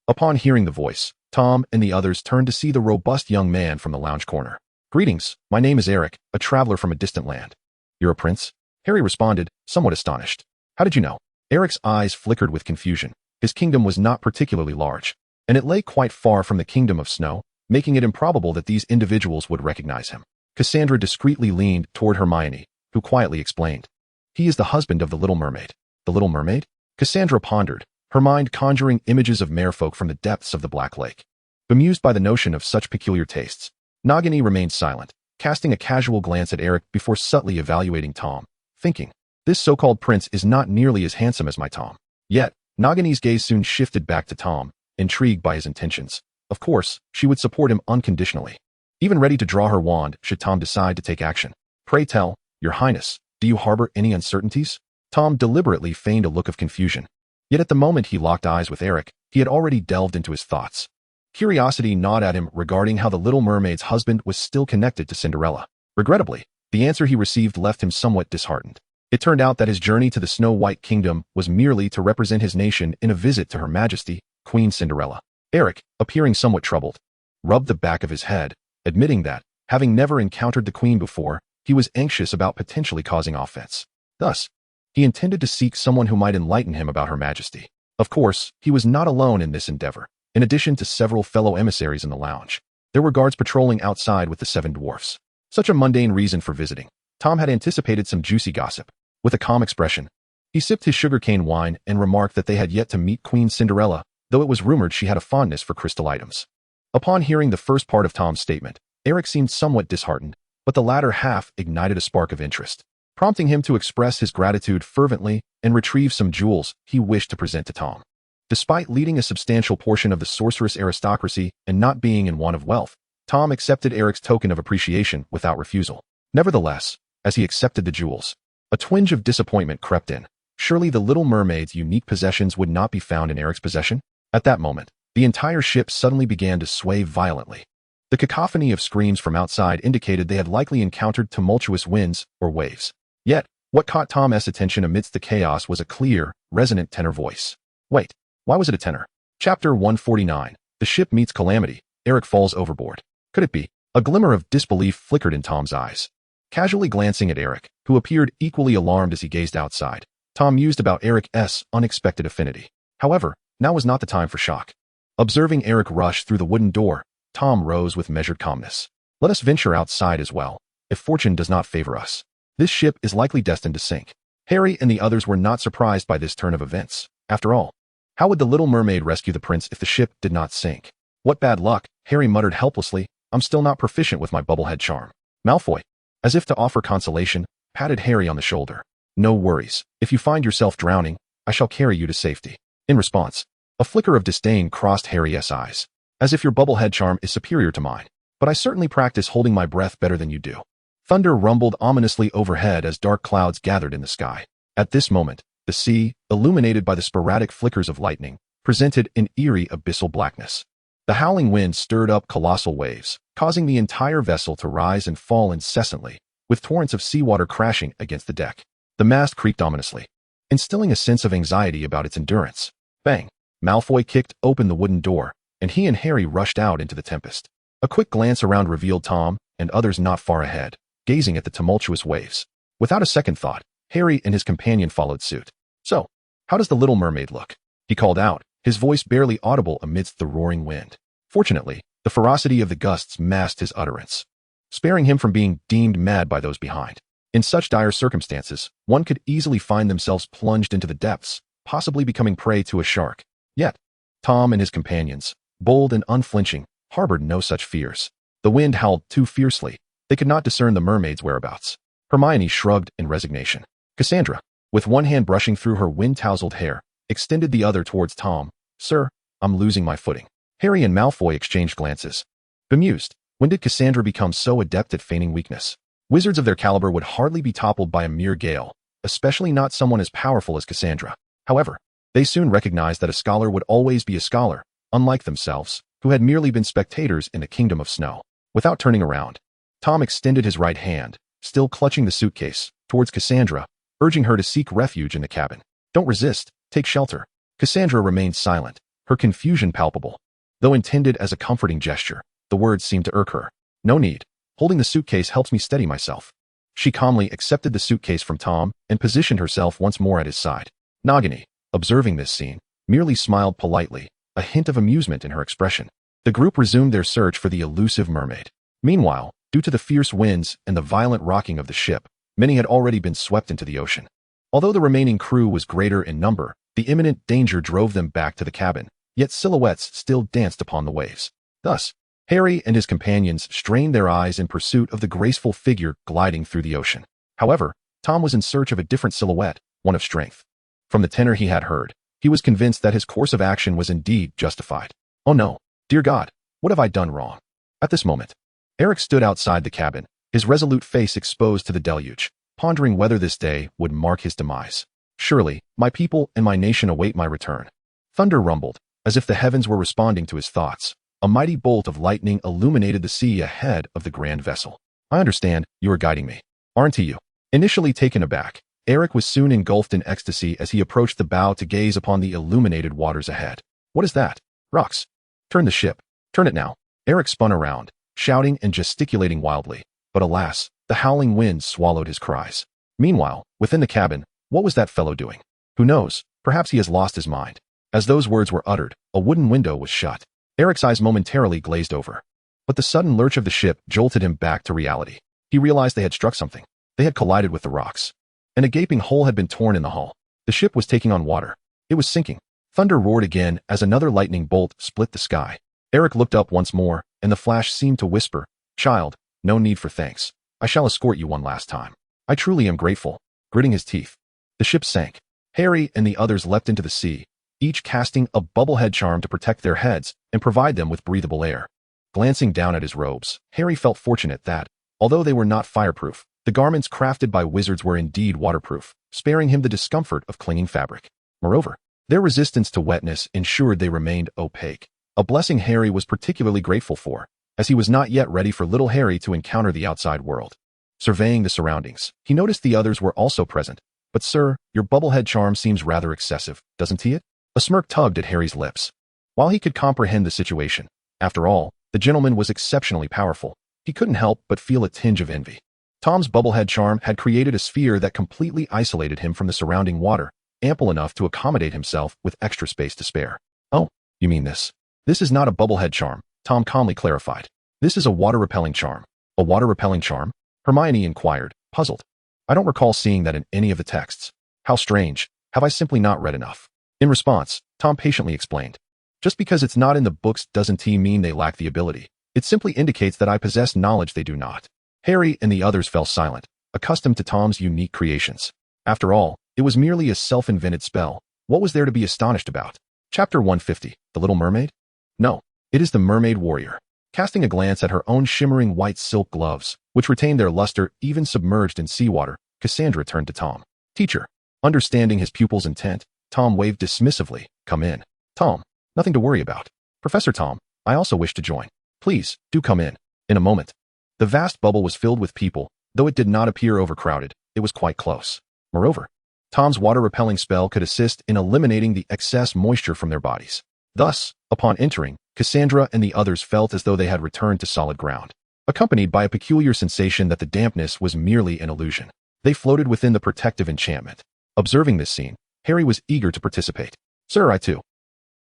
Upon hearing the voice, Tom and the others turned to see the robust young man from the lounge corner. Greetings, my name is Eric, a traveler from a distant land. You're a prince? Harry responded, somewhat astonished. How did you know? Eric's eyes flickered with confusion. His kingdom was not particularly large, and it lay quite far from the Kingdom of Snow, making it improbable that these individuals would recognize him. Cassandra discreetly leaned toward Hermione, who quietly explained. He is the husband of the Little Mermaid. The Little Mermaid? Cassandra pondered, her mind conjuring images of merfolk from the depths of the Black Lake. Bemused by the notion of such peculiar tastes, Nagini remained silent, casting a casual glance at Eric before subtly evaluating Tom, thinking, this so-called prince is not nearly as handsome as my Tom. Yet, Nagini's gaze soon shifted back to Tom, intrigued by his intentions. Of course, she would support him unconditionally, even ready to draw her wand should Tom decide to take action. Pray tell, Your Highness, do you harbor any uncertainties? Tom deliberately feigned a look of confusion. Yet at the moment he locked eyes with Eric, he had already delved into his thoughts. Curiosity gnawed at him regarding how the Little Mermaid's husband was still connected to Cinderella. Regrettably, the answer he received left him somewhat disheartened. It turned out that his journey to the Snow White Kingdom was merely to represent his nation in a visit to Her Majesty, Queen Cinderella. Eric, appearing somewhat troubled, rubbed the back of his head, admitting that, having never encountered the Queen before, he was anxious about potentially causing offense. Thus, he intended to seek someone who might enlighten him about Her Majesty. Of course, he was not alone in this endeavor. In addition to several fellow emissaries in the lounge, there were guards patrolling outside with the 7 dwarfs. Such a mundane reason for visiting. Tom had anticipated some juicy gossip. With a calm expression, he sipped his sugarcane wine and remarked that they had yet to meet Queen Cinderella, though it was rumored she had a fondness for crystal items. Upon hearing the first part of Tom's statement, Eric seemed somewhat disheartened, but the latter half ignited a spark of interest, prompting him to express his gratitude fervently and retrieve some jewels he wished to present to Tom. Despite leading a substantial portion of the sorceress aristocracy and not being in want of wealth, Tom accepted Eric's token of appreciation without refusal. Nevertheless, as he accepted the jewels, a twinge of disappointment crept in. Surely the Little Mermaid's unique possessions would not be found in Eric's possession? At that moment, the entire ship suddenly began to sway violently. The cacophony of screams from outside indicated they had likely encountered tumultuous winds or waves. Yet, what caught Tom's attention amidst the chaos was a clear, resonant tenor voice. Wait, why was it a tenor? Chapter 149. The ship meets calamity. Eric falls overboard. Could it be? A glimmer of disbelief flickered in Tom's eyes. Casually glancing at Eric, who appeared equally alarmed as he gazed outside, Tom mused about Eric's unexpected affinity. However, now was not the time for shock. Observing Eric rush through the wooden door, Tom rose with measured calmness. Let us venture outside as well, if fortune does not favor us. This ship is likely destined to sink. Harry and the others were not surprised by this turn of events. After all, how would the Little Mermaid rescue the prince if the ship did not sink? What bad luck, Harry muttered helplessly. I'm still not proficient with my bubblehead charm. Malfoy, as if to offer consolation, patted Harry on the shoulder. No worries. If you find yourself drowning, I shall carry you to safety. In response, a flicker of disdain crossed Harry's eyes. As if your bubblehead charm is superior to mine. But I certainly practice holding my breath better than you do. Thunder rumbled ominously overhead as dark clouds gathered in the sky. At this moment, the sea, illuminated by the sporadic flickers of lightning, presented an eerie abyssal blackness. The howling wind stirred up colossal waves, causing the entire vessel to rise and fall incessantly, with torrents of seawater crashing against the deck. The mast creaked ominously, instilling a sense of anxiety about its endurance. Bang! Malfoy kicked open the wooden door, and he and Harry rushed out into the tempest. A quick glance around revealed Tom and others not far ahead, gazing at the tumultuous waves. Without a second thought, Harry and his companion followed suit. So, how does the Little Mermaid look? He called out, his voice barely audible amidst the roaring wind. Fortunately, the ferocity of the gusts masked his utterance, sparing him from being deemed mad by those behind. In such dire circumstances, one could easily find themselves plunged into the depths, possibly becoming prey to a shark. Yet, Tom and his companions, bold and unflinching, harbored no such fears. The wind howled too fiercely. They could not discern the mermaid's whereabouts. Hermione shrugged in resignation. Cassandra, with one hand brushing through her wind-tousled hair, extended the other towards Tom. Sir, I'm losing my footing. Harry and Malfoy exchanged glances. Bemused, when did Cassandra become so adept at feigning weakness? Wizards of their caliber would hardly be toppled by a mere gale, especially not someone as powerful as Cassandra. However, they soon recognized that a scholar would always be a scholar, unlike themselves, who had merely been spectators in the kingdom of snow. Without turning around, Tom extended his right hand, still clutching the suitcase, towards Cassandra, urging her to seek refuge in the cabin. Don't resist, take shelter. Cassandra remained silent, her confusion palpable. Though intended as a comforting gesture, the words seemed to irk her. No need. Holding the suitcase helps me steady myself. She calmly accepted the suitcase from Tom and positioned herself once more at his side. Nagini, observing this scene, merely smiled politely, a hint of amusement in her expression. The group resumed their search for the elusive mermaid. Meanwhile, due to the fierce winds and the violent rocking of the ship, many had already been swept into the ocean. Although the remaining crew was greater in number, the imminent danger drove them back to the cabin, yet silhouettes still danced upon the waves. Thus, Harry and his companions strained their eyes in pursuit of the graceful figure gliding through the ocean. However, Tom was in search of a different silhouette, one of strength. From the tenor he had heard, he was convinced that his course of action was indeed justified. Oh no, dear God, what have I done wrong? At this moment, Eric stood outside the cabin, his resolute face exposed to the deluge, pondering whether this day would mark his demise. Surely, my people and my nation await my return. Thunder rumbled, as if the heavens were responding to his thoughts. A mighty bolt of lightning illuminated the sea ahead of the grand vessel. I understand, you are guiding me, aren't you? Initially taken aback, Eric was soon engulfed in ecstasy as he approached the bow to gaze upon the illuminated waters ahead. What is that? Rocks. Turn the ship. Turn it now. Eric spun around, shouting and gesticulating wildly. But alas, the howling wind swallowed his cries. Meanwhile, within the cabin, what was that fellow doing? Who knows? Perhaps he has lost his mind. As those words were uttered, a wooden window was shut. Eric's eyes momentarily glazed over. But the sudden lurch of the ship jolted him back to reality. He realized they had struck something. They had collided with the rocks. And a gaping hole had been torn in the hull. The ship was taking on water. It was sinking. Thunder roared again as another lightning bolt split the sky. Eric looked up once more, and the flash seemed to whisper, "Child, no need for thanks. I shall escort you one last time. I truly am grateful." Gritting his teeth, the ship sank. Harry and the others leapt into the sea, each casting a bubblehead charm to protect their heads and provide them with breathable air. Glancing down at his robes, Harry felt fortunate that, although they were not fireproof, the garments crafted by wizards were indeed waterproof, sparing him the discomfort of clinging fabric. Moreover, their resistance to wetness ensured they remained opaque, a blessing Harry was particularly grateful for, as he was not yet ready for little Harry to encounter the outside world. Surveying the surroundings, he noticed the others were also present. But sir, your bubblehead charm seems rather excessive, doesn't it? A smirk tugged at Harry's lips. While he could comprehend the situation, after all, the gentleman was exceptionally powerful, he couldn't help but feel a tinge of envy. Tom's bubblehead charm had created a sphere that completely isolated him from the surrounding water, ample enough to accommodate himself with extra space to spare. Oh, you mean this? This is not a bubblehead charm, Tom calmly clarified. This is a water-repelling charm. A water-repelling charm? Hermione inquired, puzzled. I don't recall seeing that in any of the texts. How strange. Have I simply not read enough? In response, Tom patiently explained. Just because it's not in the books doesn't mean they lack the ability. It simply indicates that I possess knowledge they do not. Harry and the others fell silent, accustomed to Tom's unique creations. After all, it was merely a self-invented spell. What was there to be astonished about? Chapter 150, The Little Mermaid? No, it is the Mermaid Warrior. Casting a glance at her own shimmering white silk gloves, which retained their luster even submerged in seawater, Cassandra turned to Tom. Teacher. Understanding his pupil's intent, Tom waved dismissively. Come in. Tom. Nothing to worry about. Professor Tom, I also wish to join. Please, do come in. In a moment. The vast bubble was filled with people, though it did not appear overcrowded, it was quite close. Moreover, Tom's water-repelling spell could assist in eliminating the excess moisture from their bodies. Thus, upon entering, Cassandra and the others felt as though they had returned to solid ground, accompanied by a peculiar sensation that the dampness was merely an illusion. They floated within the protective enchantment. Observing this scene, Harry was eager to participate. Sir, I too.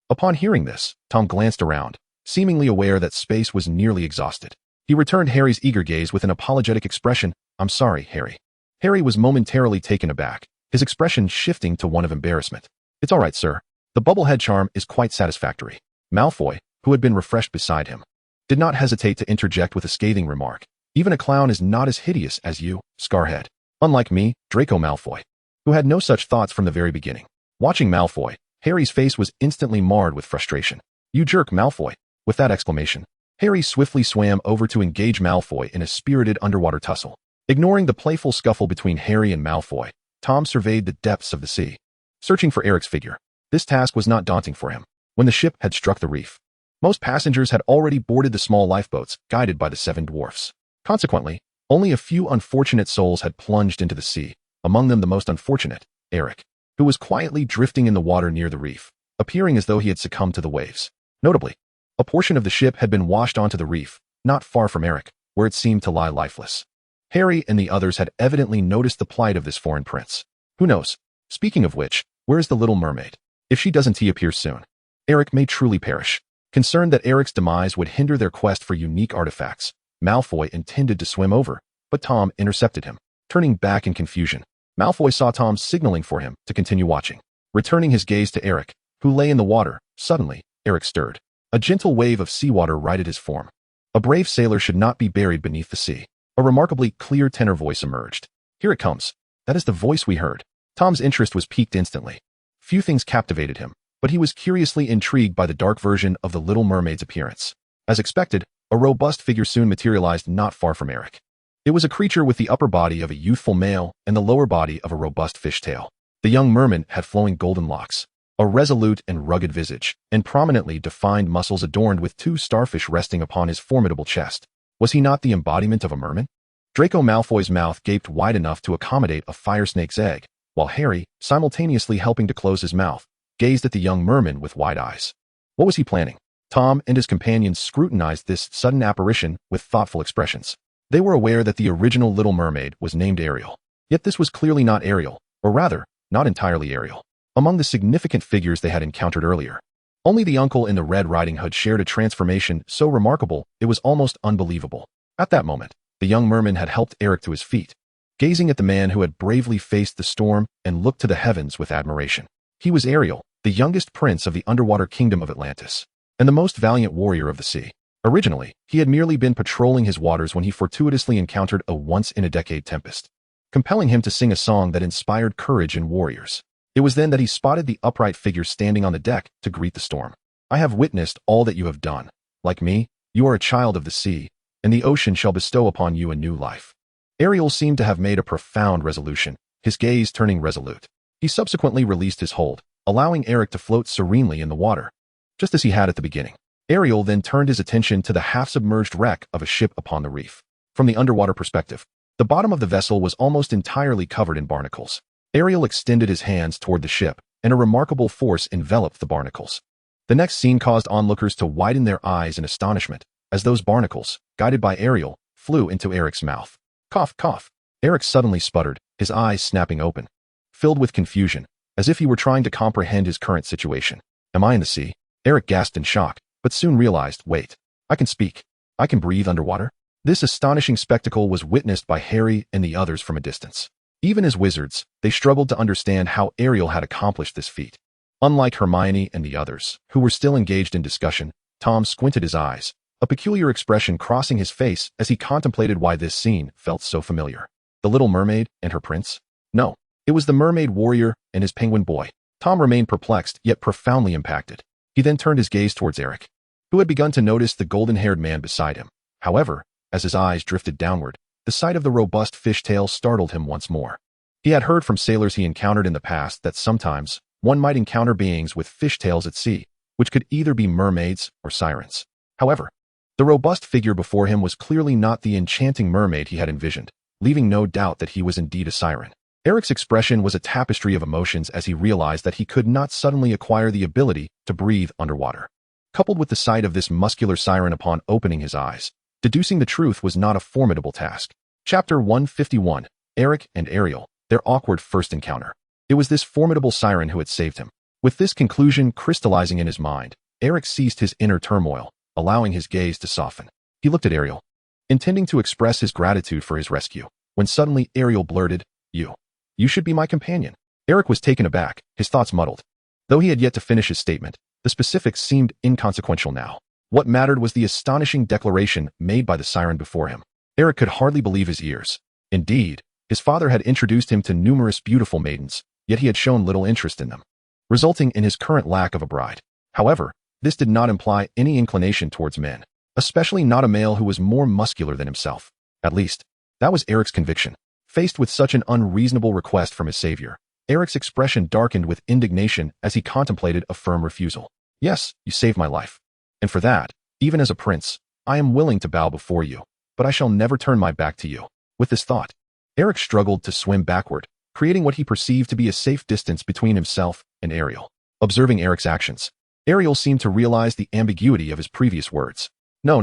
Upon hearing this, Tom glanced around, seemingly aware that space was nearly exhausted. He returned Harry's eager gaze with an apologetic expression. I'm sorry, Harry. Harry was momentarily taken aback, his expression shifting to one of embarrassment. It's all right, sir. The bubblehead charm is quite satisfactory. Malfoy, who had been refreshed beside him, did not hesitate to interject with a scathing remark. Even a clown is not as hideous as you, Scarhead. Unlike me, Draco Malfoy, who had no such thoughts from the very beginning. Watching Malfoy, Harry's face was instantly marred with frustration. "You jerk, Malfoy." With that exclamation, Harry swiftly swam over to engage Malfoy in a spirited underwater tussle. Ignoring the playful scuffle between Harry and Malfoy, Tom surveyed the depths of the sea, searching for Eric's figure. This task was not daunting for him. When the ship had struck the reef, most passengers had already boarded the small lifeboats guided by the 7 dwarfs. Consequently, only a few unfortunate souls had plunged into the sea, among them the most unfortunate, Eric, who was quietly drifting in the water near the reef, appearing as though he had succumbed to the waves. Notably, a portion of the ship had been washed onto the reef, not far from Eric, where it seemed to lie lifeless. Harry and the others had evidently noticed the plight of this foreign prince. Who knows? Speaking of which, where is the little mermaid? If she doesn't appear soon, Eric may truly perish. Concerned that Eric's demise would hinder their quest for unique artifacts, Malfoy intended to swim over, but Tom intercepted him. Turning back in confusion, Malfoy saw Tom signaling for him to continue watching. Returning his gaze to Eric, who lay in the water, suddenly, Eric stirred. A gentle wave of seawater righted his form. A brave sailor should not be buried beneath the sea. A remarkably clear tenor voice emerged. "Here it comes. That is the voice we heard." Tom's interest was piqued instantly. Few things captivated him, but he was curiously intrigued by the dark version of the Little Mermaid's appearance. As expected, a robust figure soon materialized not far from Eric. It was a creature with the upper body of a youthful male and the lower body of a robust fishtail. The young merman had flowing golden locks, a resolute and rugged visage, and prominently defined muscles adorned with 2 starfish resting upon his formidable chest. Was he not the embodiment of a merman? Draco Malfoy's mouth gaped wide enough to accommodate a fire snake's egg, while Harry, simultaneously helping to close his mouth, gazed at the young merman with wide eyes. What was he planning? Tom and his companions scrutinized this sudden apparition with thoughtful expressions. They were aware that the original Little Mermaid was named Ariel. Yet this was clearly not Ariel, or rather, not entirely Ariel. Among the significant figures they had encountered earlier, only the uncle in the Red Riding Hood shared a transformation so remarkable it was almost unbelievable. At that moment, the young merman had helped Eric to his feet, gazing at the man who had bravely faced the storm and looked to the heavens with admiration. He was Ariel, the youngest prince of the underwater kingdom of Atlantis, and the most valiant warrior of the sea. Originally, he had merely been patrolling his waters when he fortuitously encountered a once-in-a-decade tempest, compelling him to sing a song that inspired courage in warriors. It was then that he spotted the upright figure standing on the deck to greet the storm. "I have witnessed all that you have done. Like me, you are a child of the sea, and the ocean shall bestow upon you a new life." Ariel seemed to have made a profound resolution, his gaze turning resolute. He subsequently released his hold, allowing Eric to float serenely in the water, just as he had at the beginning. Ariel then turned his attention to the half-submerged wreck of a ship upon the reef. From the underwater perspective, the bottom of the vessel was almost entirely covered in barnacles. Ariel extended his hands toward the ship, and a remarkable force enveloped the barnacles. The next scene caused onlookers to widen their eyes in astonishment, as those barnacles, guided by Ariel, flew into Eric's mouth. Cough, cough. Eric suddenly sputtered, his eyes snapping open, filled with confusion, as if he were trying to comprehend his current situation. "Am I in the sea?" Eric gasped in shock, but soon realized, wait, I can speak. I can breathe underwater? This astonishing spectacle was witnessed by Harry and the others from a distance. Even as wizards, they struggled to understand how Ariel had accomplished this feat. Unlike Hermione and the others, who were still engaged in discussion, Tom squinted his eyes, a peculiar expression crossing his face as he contemplated why this scene felt so familiar. The Little Mermaid and her prince? No, it was the mermaid warrior and his penguin boy. Tom remained perplexed yet profoundly impacted. He then turned his gaze towards Eric, who had begun to notice the golden-haired man beside him. However, as his eyes drifted downward, the sight of the robust fishtail startled him once more. He had heard from sailors he encountered in the past that sometimes one might encounter beings with fishtails at sea, which could either be mermaids or sirens. However, the robust figure before him was clearly not the enchanting mermaid he had envisioned, leaving no doubt that he was indeed a siren. Eric's expression was a tapestry of emotions as he realized that he could not suddenly acquire the ability to breathe underwater. Coupled with the sight of this muscular siren upon opening his eyes, deducing the truth was not a formidable task. Chapter 151, Eric and Ariel, their awkward first encounter. It was this formidable siren who had saved him. With this conclusion crystallizing in his mind, Eric ceased his inner turmoil, allowing his gaze to soften. He looked at Ariel, intending to express his gratitude for his rescue, when suddenly Ariel blurted, You should be my companion." Eric was taken aback, his thoughts muddled. Though he had yet to finish his statement, the specifics seemed inconsequential now. What mattered was the astonishing declaration made by the siren before him. Eric could hardly believe his ears. Indeed, his father had introduced him to numerous beautiful maidens, yet he had shown little interest in them. resulting in his current lack of a bride. However, this did not imply any inclination towards men, especially not a male who was more muscular than himself. At least, that was Eric's conviction. Faced with such an unreasonable request from his savior, Eric's expression darkened with indignation as he contemplated a firm refusal. Yes, you saved my life. And for that, even as a prince, I am willing to bow before you, but I shall never turn my back to you. With this thought, Eric struggled to swim backward, creating what he perceived to be a safe distance between himself and Ariel. Observing Eric's actions, Ariel seemed to realize the ambiguity of his previous words. No,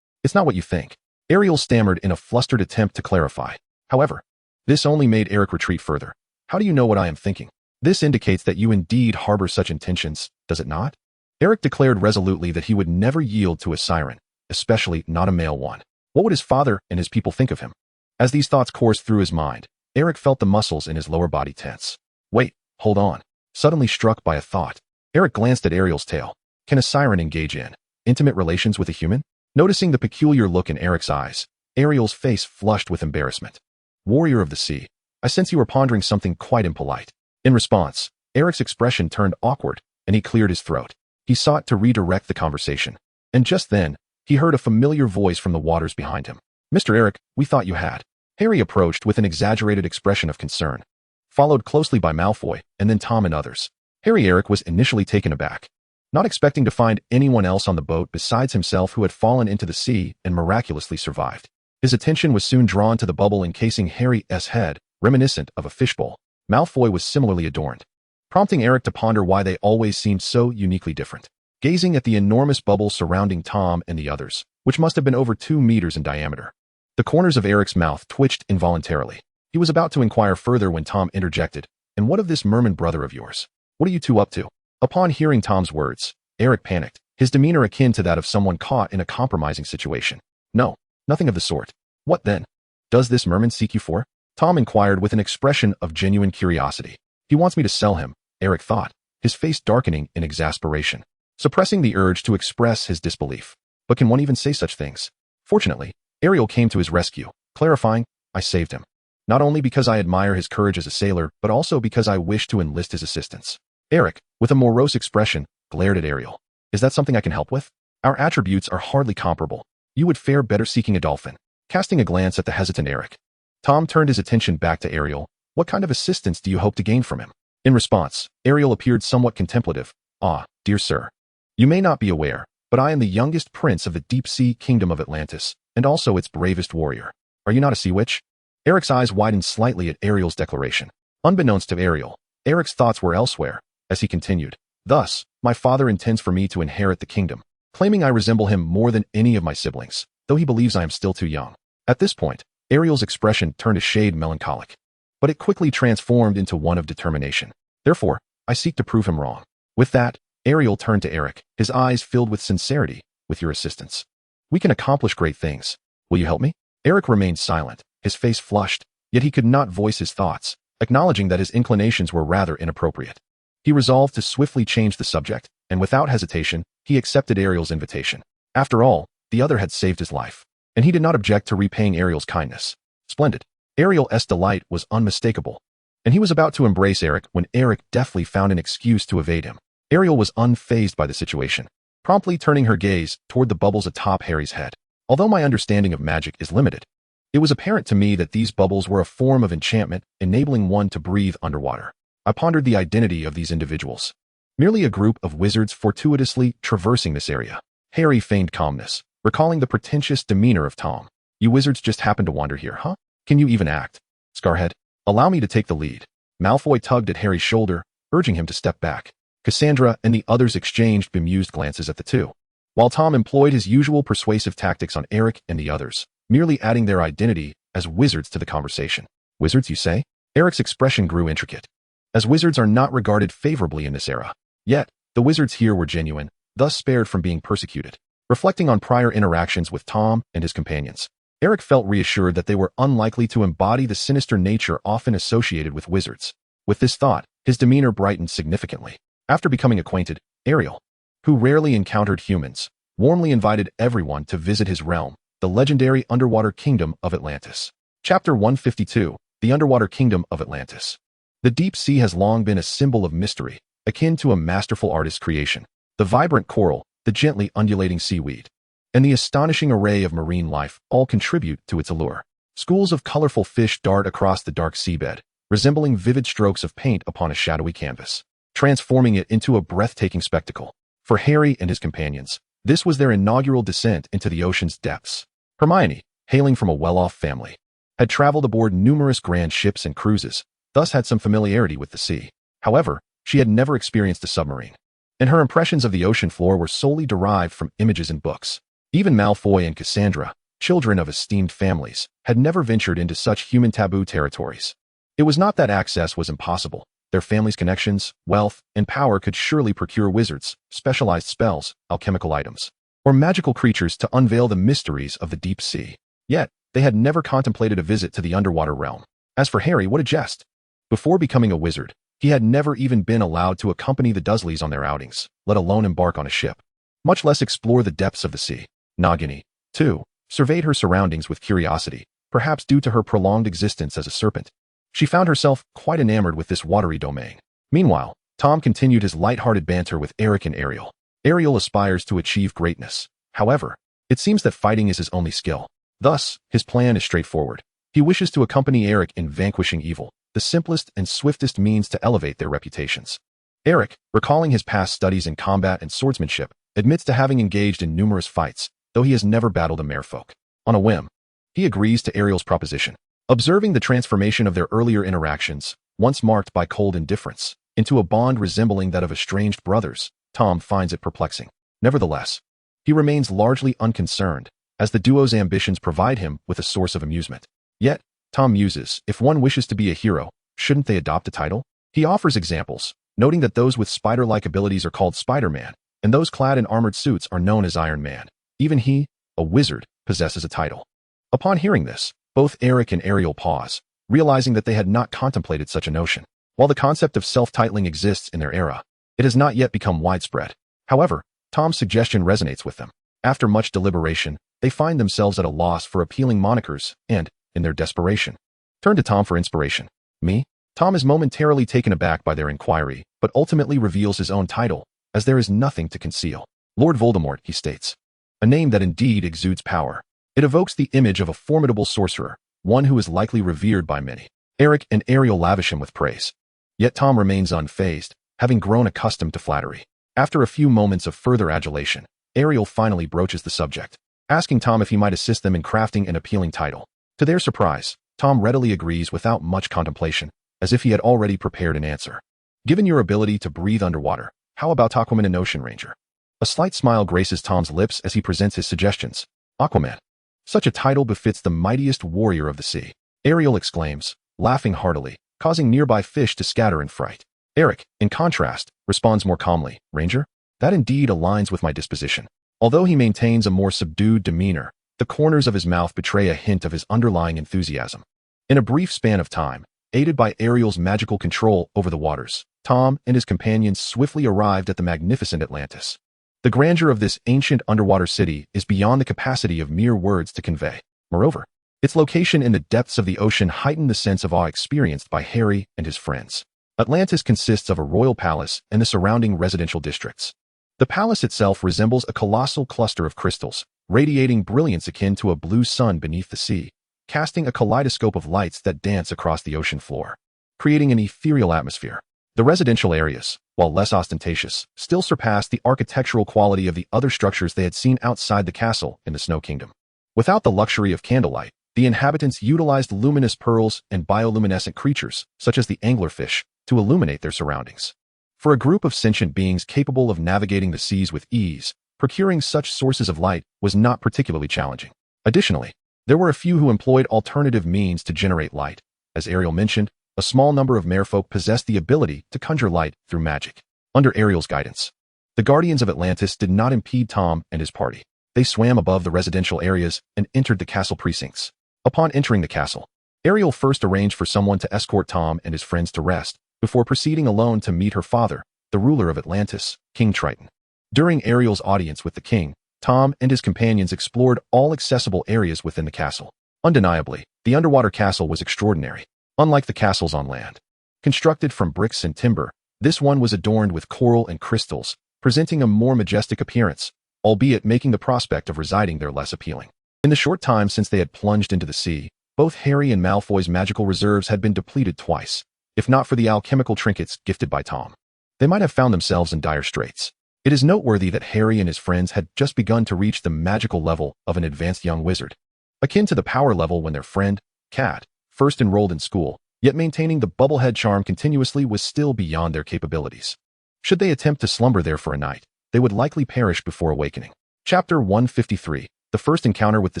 it's not what you think. Ariel stammered in a flustered attempt to clarify. However, this only made Eric retreat further. How do you know what I am thinking? This indicates that you indeed harbor such intentions, does it not? Eric declared resolutely that he would never yield to a siren, especially not a male one. What would his father and his people think of him? As these thoughts coursed through his mind, Eric felt the muscles in his lower body tense. Wait, hold on. Suddenly struck by a thought, Eric glanced at Ariel's tail. Can a siren engage in intimate relations with a human? Noticing the peculiar look in Eric's eyes, Ariel's face flushed with embarrassment. Warrior of the sea, I sense you are pondering something quite impolite. In response, Eric's expression turned awkward, and he cleared his throat. He sought to redirect the conversation. And just then, he heard a familiar voice from the waters behind him. Mr. Eric, we thought you had. Harry approached with an exaggerated expression of concern, followed closely by Malfoy, and then Tom and others. Eric was initially taken aback, not expecting to find anyone else on the boat besides himself who had fallen into the sea and miraculously survived. His attention was soon drawn to the bubble encasing Harry's head, reminiscent of a fishbowl. Malfoy was similarly adorned, prompting Eric to ponder why they always seemed so uniquely different. Gazing at the enormous bubble surrounding Tom and the others, which must have been over 2 meters in diameter, the corners of Eric's mouth twitched involuntarily. He was about to inquire further when Tom interjected, "And what of this merman brother of yours? What are you two up to?" Upon hearing Tom's words, Eric panicked, his demeanor akin to that of someone caught in a compromising situation. "No, nothing of the sort. What then? Does this merman seek you for?" Tom inquired with an expression of genuine curiosity. "He wants me to sell him," Eric thought, his face darkening in exasperation, suppressing the urge to express his disbelief. But can one even say such things? Fortunately, Ariel came to his rescue, clarifying, "I saved him. Not only because I admire his courage as a sailor, but also because I wish to enlist his assistance." Eric, with a morose expression, glared at Ariel. "Is that something I can help with? Our attributes are hardly comparable. You would fare better seeking a dolphin." Casting a glance at the hesitant Eric, Tom turned his attention back to Ariel. "What kind of assistance do you hope to gain from him?" In response, Ariel appeared somewhat contemplative. "Ah, dear sir, you may not be aware, but I am the youngest prince of the deep-sea kingdom of Atlantis, and also its bravest warrior. Are you not a sea witch?" Eric's eyes widened slightly at Ariel's declaration. Unbeknownst to Ariel, Eric's thoughts were elsewhere, as he continued. "Thus, my father intends for me to inherit the kingdom, claiming I resemble him more than any of my siblings, though he believes I am still too young." At this point, Ariel's expression turned a shade melancholic, but it quickly transformed into one of determination. "Therefore, I seek to prove him wrong." With that, Ariel turned to Eric, his eyes filled with sincerity. "With your assistance, we can accomplish great things. Will you help me?" Eric remained silent, his face flushed, yet he could not voice his thoughts, acknowledging that his inclinations were rather inappropriate. He resolved to swiftly change the subject, and without hesitation, he accepted Ariel's invitation. After all, the other had saved his life, and he did not object to repaying Ariel's kindness. Splendid. Ariel's delight was unmistakable, and he was about to embrace Eric when Eric deftly found an excuse to evade him. Ariel was unfazed by the situation, promptly turning her gaze toward the bubbles atop Harry's head. "Although my understanding of magic is limited, it was apparent to me that these bubbles were a form of enchantment enabling one to breathe underwater. I pondered the identity of these individuals. Merely a group of wizards fortuitously traversing this area." Harry feigned calmness, recalling the pretentious demeanor of Tom. "You wizards just happened to wander here, huh? Can you even act? Scarhead, allow me to take the lead." Malfoy tugged at Harry's shoulder, urging him to step back. Cassandra and the others exchanged bemused glances at the two, while Tom employed his usual persuasive tactics on Eric and the others, merely adding their identity as wizards to the conversation. "Wizards, you say?" Eric's expression grew intricate, as wizards are not regarded favorably in this era. Yet, the wizards here were genuine, thus spared from being persecuted. Reflecting on prior interactions with Tom and his companions, Eric felt reassured that they were unlikely to embody the sinister nature often associated with wizards. With this thought, his demeanor brightened significantly. After becoming acquainted, Ariel, who rarely encountered humans, warmly invited everyone to visit his realm, the legendary underwater kingdom of Atlantis. Chapter 152, The Underwater Kingdom of Atlantis. The deep sea has long been a symbol of mystery, akin to a masterful artist's creation. The vibrant coral, the gently undulating seaweed, and the astonishing array of marine life all contribute to its allure. Schools of colorful fish dart across the dark seabed, resembling vivid strokes of paint upon a shadowy canvas, transforming it into a breathtaking spectacle. For Harry and his companions, this was their inaugural descent into the ocean's depths. Hermione, hailing from a well-off family, had traveled aboard numerous grand ships and cruises, thus had some familiarity with the sea. However, she had never experienced a submarine, and her impressions of the ocean floor were solely derived from images in books. Even Malfoy and Cassandra, children of esteemed families, had never ventured into such human taboo territories. It was not that access was impossible. Their families' connections, wealth, and power could surely procure wizards, specialized spells, alchemical items, or magical creatures to unveil the mysteries of the deep sea. Yet, they had never contemplated a visit to the underwater realm. As for Harry, what a jest! Before becoming a wizard, he had never even been allowed to accompany the Dursleys on their outings, let alone embark on a ship, much less explore the depths of the sea. Nagini, too, surveyed her surroundings with curiosity, perhaps due to her prolonged existence as a serpent. She found herself quite enamored with this watery domain. Meanwhile, Tom continued his light-hearted banter with Eric and Ariel. Ariel aspires to achieve greatness. However, it seems that fighting is his only skill. Thus, his plan is straightforward. He wishes to accompany Eric in vanquishing evil, the simplest and swiftest means to elevate their reputations. Eric, recalling his past studies in combat and swordsmanship, admits to having engaged in numerous fights, though he has never battled a merfolk. On a whim, he agrees to Ariel's proposition. Observing the transformation of their earlier interactions, once marked by cold indifference, into a bond resembling that of estranged brothers, Tom finds it perplexing. Nevertheless, he remains largely unconcerned, as the duo's ambitions provide him with a source of amusement. Yet, Tom muses, if one wishes to be a hero, shouldn't they adopt a title? He offers examples, noting that those with spider-like abilities are called Spider-Man, and those clad in armored suits are known as Iron Man. Even he, a wizard, possesses a title. Upon hearing this, both Eric and Ariel pause, realizing that they had not contemplated such a notion. While the concept of self-titling exists in their era, it has not yet become widespread. However, Tom's suggestion resonates with them. After much deliberation, they find themselves at a loss for appealing monikers and, in their desperation, turn to Tom for inspiration. Me? Tom is momentarily taken aback by their inquiry, but ultimately reveals his own title, as there is nothing to conceal. Lord Voldemort, he states. A name that indeed exudes power. It evokes the image of a formidable sorcerer, one who is likely revered by many. Eric and Ariel lavish him with praise. Yet Tom remains unfazed, having grown accustomed to flattery. After a few moments of further adulation, Ariel finally broaches the subject, asking Tom if he might assist them in crafting an appealing title. To their surprise, Tom readily agrees without much contemplation, as if he had already prepared an answer. Given your ability to breathe underwater, how about Aquaman and Ocean Ranger? A slight smile graces Tom's lips as he presents his suggestions. Aquaman. Such a title befits the mightiest warrior of the sea. Ariel exclaims, laughing heartily, causing nearby fish to scatter in fright. Eric, in contrast, responds more calmly, Ranger? That indeed aligns with my disposition. Although he maintains a more subdued demeanor, the corners of his mouth betray a hint of his underlying enthusiasm. In a brief span of time, aided by Ariel's magical control over the waters, Tom and his companions swiftly arrived at the magnificent Atlantis. The grandeur of this ancient underwater city is beyond the capacity of mere words to convey. Moreover, its location in the depths of the ocean heightened the sense of awe experienced by Harry and his friends. Atlantis consists of a royal palace and the surrounding residential districts. The palace itself resembles a colossal cluster of crystals, radiating brilliance akin to a blue sun beneath the sea, casting a kaleidoscope of lights that dance across the ocean floor, creating an ethereal atmosphere. The residential areas, while less ostentatious, still surpassed the architectural quality of the other structures they had seen outside the castle in the Snow Kingdom. Without the luxury of candlelight, the inhabitants utilized luminous pearls and bioluminescent creatures, such as the anglerfish, to illuminate their surroundings. For a group of sentient beings capable of navigating the seas with ease, procuring such sources of light was not particularly challenging. Additionally, there were a few who employed alternative means to generate light. As Ariel mentioned, a small number of merfolk possessed the ability to conjure light through magic. Under Ariel's guidance, the Guardians of Atlantis did not impede Tom and his party. They swam above the residential areas and entered the castle precincts. Upon entering the castle, Ariel first arranged for someone to escort Tom and his friends to rest, before proceeding alone to meet her father, the ruler of Atlantis, King Triton. During Ariel's audience with the king, Tom and his companions explored all accessible areas within the castle. Undeniably, the underwater castle was extraordinary. Unlike the castles on land, constructed from bricks and timber, This one was adorned with coral and crystals, presenting a more majestic appearance, albeit making the prospect of residing there less appealing. In the short time since they had plunged into the sea, both Harry and Malfoy's magical reserves had been depleted twice, if not for the alchemical trinkets gifted by Tom. They might have found themselves in dire straits. It is noteworthy that Harry and his friends had just begun to reach the magical level of an advanced young wizard, akin to the power level when their friend, Cat, first enrolled in school, yet maintaining the bubblehead charm continuously was still beyond their capabilities. Should they attempt to slumber there for a night, they would likely perish before awakening. Chapter 153, The First Encounter with the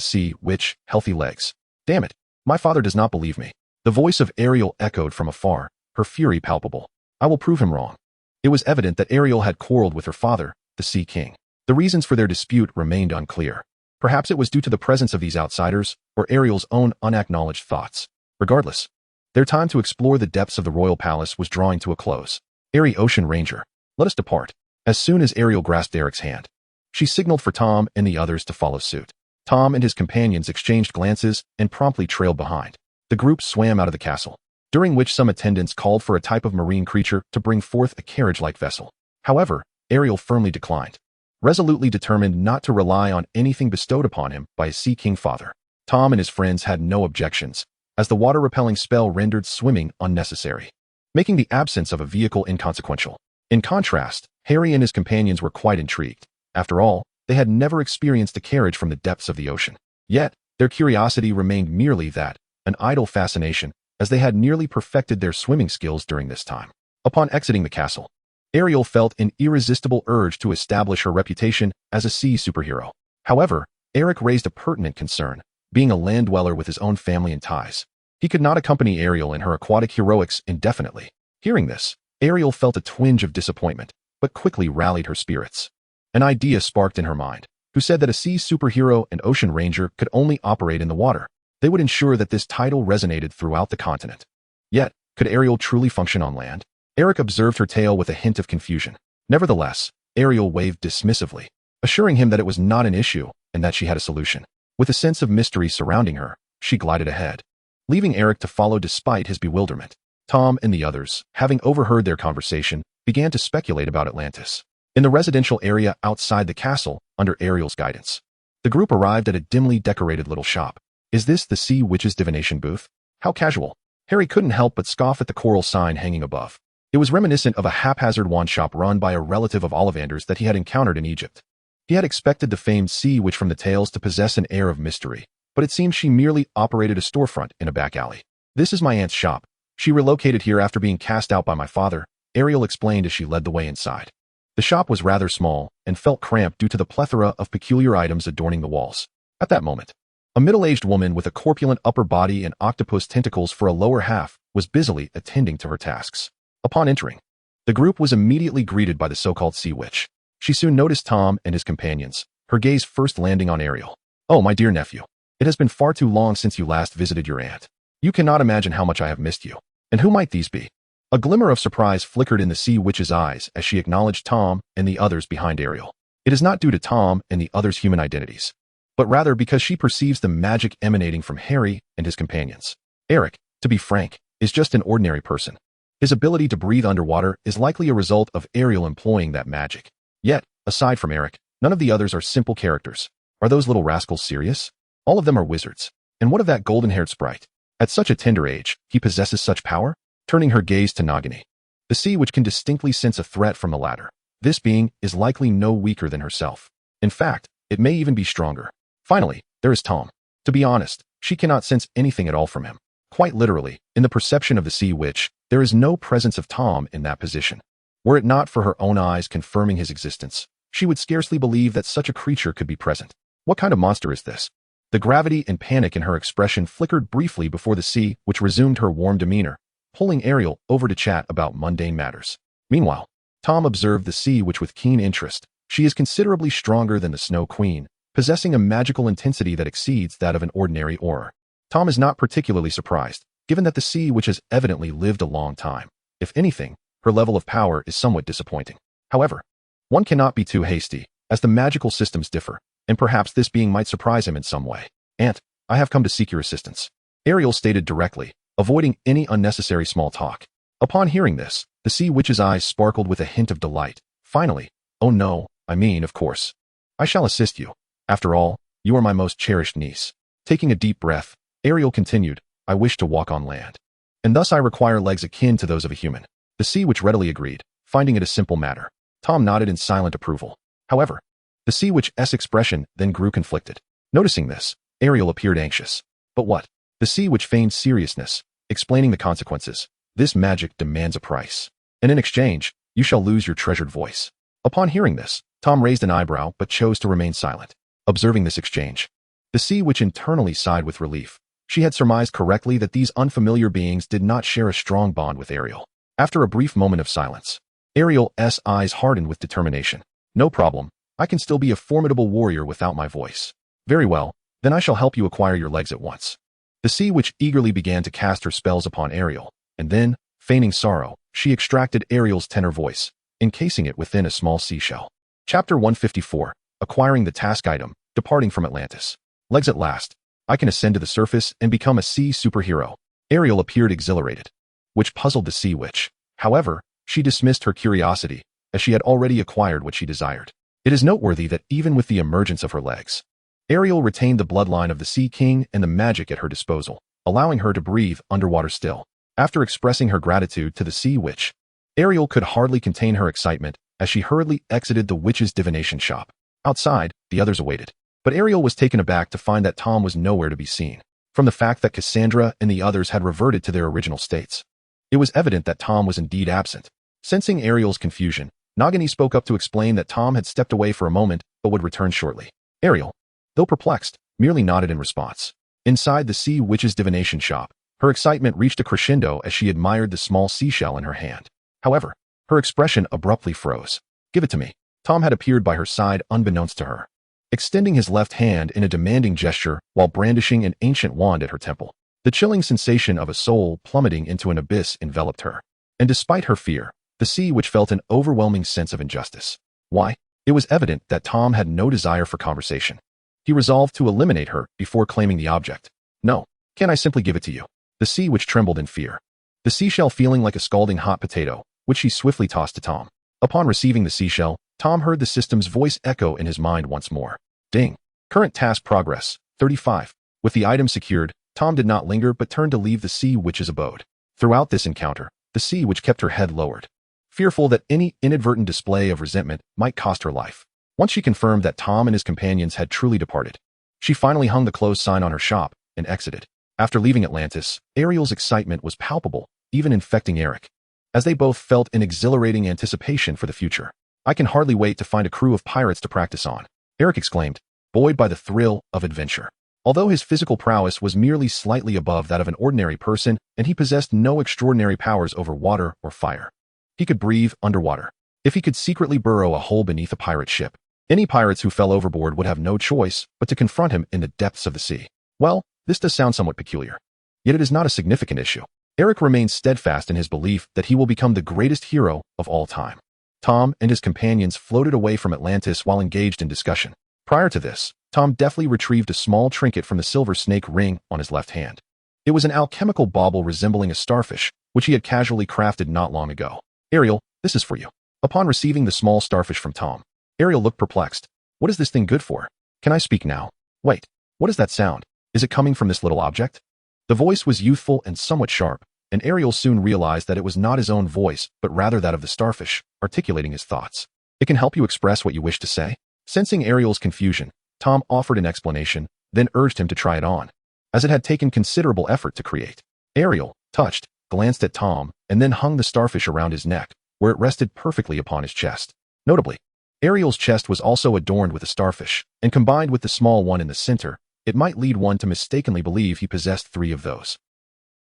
Sea Witch, Healthy Legs. Damn it, my father does not believe me. The voice of Ariel echoed from afar, her fury palpable. I will prove him wrong. It was evident that Ariel had quarreled with her father, the Sea King. The reasons for their dispute remained unclear. Perhaps it was due to the presence of these outsiders, or Ariel's own unacknowledged thoughts. Regardless, their time to explore the depths of the royal palace was drawing to a close. Airy Ocean Ranger, let us depart. As soon as Ariel grasped Eric's hand, she signaled for Tom and the others to follow suit. Tom and his companions exchanged glances and promptly trailed behind. The group swam out of the castle, during which some attendants called for a type of marine creature to bring forth a carriage-like vessel. However, Ariel firmly declined, resolutely determined not to rely on anything bestowed upon him by his Sea King father. Tom and his friends had no objections, as the water-repelling spell rendered swimming unnecessary, making the absence of a vehicle inconsequential. In contrast, Harry and his companions were quite intrigued. After all, they had never experienced a carriage from the depths of the ocean. Yet, their curiosity remained merely that, an idle fascination, as they had nearly perfected their swimming skills during this time. Upon exiting the castle, Ariel felt an irresistible urge to establish her reputation as a sea superhero. However, Eric raised a pertinent concern, being a land dweller with his own family and ties. He could not accompany Ariel in her aquatic heroics indefinitely. Hearing this, Ariel felt a twinge of disappointment, but quickly rallied her spirits. An idea sparked in her mind, who said that a sea superhero and ocean ranger could only operate in the water. They would ensure that this title resonated throughout the continent. Yet, could Ariel truly function on land? Eric observed her tale with a hint of confusion. Nevertheless, Ariel waved dismissively, assuring him that it was not an issue and that she had a solution. With a sense of mystery surrounding her, she glided ahead, leaving Eric to follow despite his bewilderment. Tom and the others, having overheard their conversation, began to speculate about Atlantis. In the residential area outside the castle, under Ariel's guidance, the group arrived at a dimly decorated little shop. Is this the Sea Witch's divination booth? How casual. Harry couldn't help but scoff at the coral sign hanging above. It was reminiscent of a haphazard wand shop run by a relative of Ollivander's that he had encountered in Egypt. He had expected the famed Sea Witch from the tales to possess an air of mystery, but it seemed she merely operated a storefront in a back alley. This is my aunt's shop. She relocated here after being cast out by my father, Ariel explained as she led the way inside. The shop was rather small and felt cramped due to the plethora of peculiar items adorning the walls. At that moment, a middle-aged woman with a corpulent upper body and octopus tentacles for a lower half was busily attending to her tasks. Upon entering, the group was immediately greeted by the so-called Sea Witch. She soon noticed Tom and his companions, her gaze first landing on Ariel. Oh, my dear nephew. It has been far too long since you last visited your aunt. You cannot imagine how much I have missed you. And who might these be? A glimmer of surprise flickered in the Sea Witch's eyes as she acknowledged Tom and the others behind Ariel. It is not due to Tom and the others' human identities, but rather because she perceives the magic emanating from Harry and his companions. Eric, to be frank, is just an ordinary person. His ability to breathe underwater is likely a result of Ariel employing that magic. Yet, aside from Eric, none of the others are simple characters. Are those little rascals serious? All of them are wizards. And what of that golden-haired sprite? At such a tender age, he possesses such power? Turning her gaze to Nagini, the Sea Witch can distinctly sense a threat from the latter. This being is likely no weaker than herself. In fact, it may even be stronger. Finally, there is Tom. To be honest, she cannot sense anything at all from him. Quite literally, in the perception of the Sea Witch, there is no presence of Tom in that position. Were it not for her own eyes confirming his existence, she would scarcely believe that such a creature could be present. What kind of monster is this? The gravity and panic in her expression flickered briefly before the Sea Witch resumed her warm demeanor, pulling Ariel over to chat about mundane matters. Meanwhile, Tom observed the Sea Witch with keen interest. She is considerably stronger than the Snow Queen, possessing a magical intensity that exceeds that of an ordinary aura. Tom is not particularly surprised, given that the Sea Witch has evidently lived a long time. If anything, her level of power is somewhat disappointing. However, one cannot be too hasty, as the magical systems differ, and perhaps this being might surprise him in some way. Aunt, I have come to seek your assistance, Ariel stated directly, avoiding any unnecessary small talk. Upon hearing this, The sea witch's eyes sparkled with a hint of delight. Finally. Oh no, I mean, of course. I shall assist you. After all, you are my most cherished niece. Taking a deep breath, Ariel continued, I wish to walk on land. And thus I require legs akin to those of a human. The sea witch readily agreed, finding it a simple matter. Tom nodded in silent approval. However, the sea witch's expression then grew conflicted. Noticing this, Ariel appeared anxious. But what? The sea witch feigned seriousness, explaining the consequences. This magic demands a price. And in exchange, you shall lose your treasured voice. Upon hearing this, Tom raised an eyebrow but chose to remain silent. Observing this exchange, the sea witch internally sighed with relief. She had surmised correctly that these unfamiliar beings did not share a strong bond with Ariel. After a brief moment of silence, Ariel's eyes hardened with determination. No problem. I can still be a formidable warrior without my voice. Very well, then I shall help you acquire your legs at once. The sea witch eagerly began to cast her spells upon Ariel, and then, feigning sorrow, she extracted Ariel's tenor voice, encasing it within a small seashell. Chapter 154, Acquiring the Task Item, Departing from Atlantis. Legs at last. I can ascend to the surface and become a sea superhero. Ariel appeared exhilarated, which puzzled the sea witch. However, she dismissed her curiosity, as she had already acquired what she desired. It is noteworthy that even with the emergence of her legs, Ariel retained the bloodline of the Sea King and the magic at her disposal, allowing her to breathe underwater still. After expressing her gratitude to the sea witch, Ariel could hardly contain her excitement as she hurriedly exited the witch's divination shop. Outside, the others awaited. But Ariel was taken aback to find that Tom was nowhere to be seen. From the fact that Cassandra and the others had reverted to their original states, it was evident that Tom was indeed absent. Sensing Ariel's confusion, Nagini spoke up to explain that Tom had stepped away for a moment but would return shortly. Ariel, though perplexed, merely nodded in response. Inside the sea witch's divination shop, her excitement reached a crescendo as she admired the small seashell in her hand. However, her expression abruptly froze. Give it to me. Tom had appeared by her side unbeknownst to her, extending his left hand in a demanding gesture while brandishing an ancient wand at her temple. The chilling sensation of a soul plummeting into an abyss enveloped her. And despite her fear, the sea witch felt an overwhelming sense of injustice. Why? It was evident that Tom had no desire for conversation. He resolved to eliminate her before claiming the object. No, can't I simply give it to you? The sea witch trembled in fear, the seashell feeling like a scalding hot potato, which she swiftly tossed to Tom. Upon receiving the seashell, Tom heard the system's voice echo in his mind once more. Ding. Current task progress, 35. With the item secured, Tom did not linger but turned to leave the sea witch's abode. Throughout this encounter, the sea witch kept her head lowered, fearful that any inadvertent display of resentment might cost her life. Once she confirmed that Tom and his companions had truly departed, she finally hung the closed sign on her shop and exited. After leaving Atlantis, Ariel's excitement was palpable, even infecting Eric, as they both felt an exhilarating anticipation for the future. I can hardly wait to find a crew of pirates to practice on, Eric exclaimed, buoyed by the thrill of adventure. Although his physical prowess was merely slightly above that of an ordinary person and he possessed no extraordinary powers over water or fire, he could breathe underwater. If he could secretly burrow a hole beneath a pirate ship, any pirates who fell overboard would have no choice but to confront him in the depths of the sea. Well, this does sound somewhat peculiar. Yet it is not a significant issue. Eric remains steadfast in his belief that he will become the greatest hero of all time. Tom and his companions floated away from Atlantis while engaged in discussion. Prior to this, Tom deftly retrieved a small trinket from the silver snake ring on his left hand. It was an alchemical bauble resembling a starfish, which he had casually crafted not long ago. Ariel, this is for you. Upon receiving the small starfish from Tom, Ariel looked perplexed. What is this thing good for? Can I speak now? Wait, what is that sound? Is it coming from this little object? The voice was youthful and somewhat sharp, and Ariel soon realized that it was not his own voice, but rather that of the starfish, articulating his thoughts. It can help you express what you wish to say? Sensing Ariel's confusion, Tom offered an explanation, then urged him to try it on, as it had taken considerable effort to create. Ariel, touched, glanced at Tom, and then hung the starfish around his neck, where it rested perfectly upon his chest. Notably, Ariel's chest was also adorned with a starfish, and combined with the small one in the center, it might lead one to mistakenly believe he possessed 3 of those.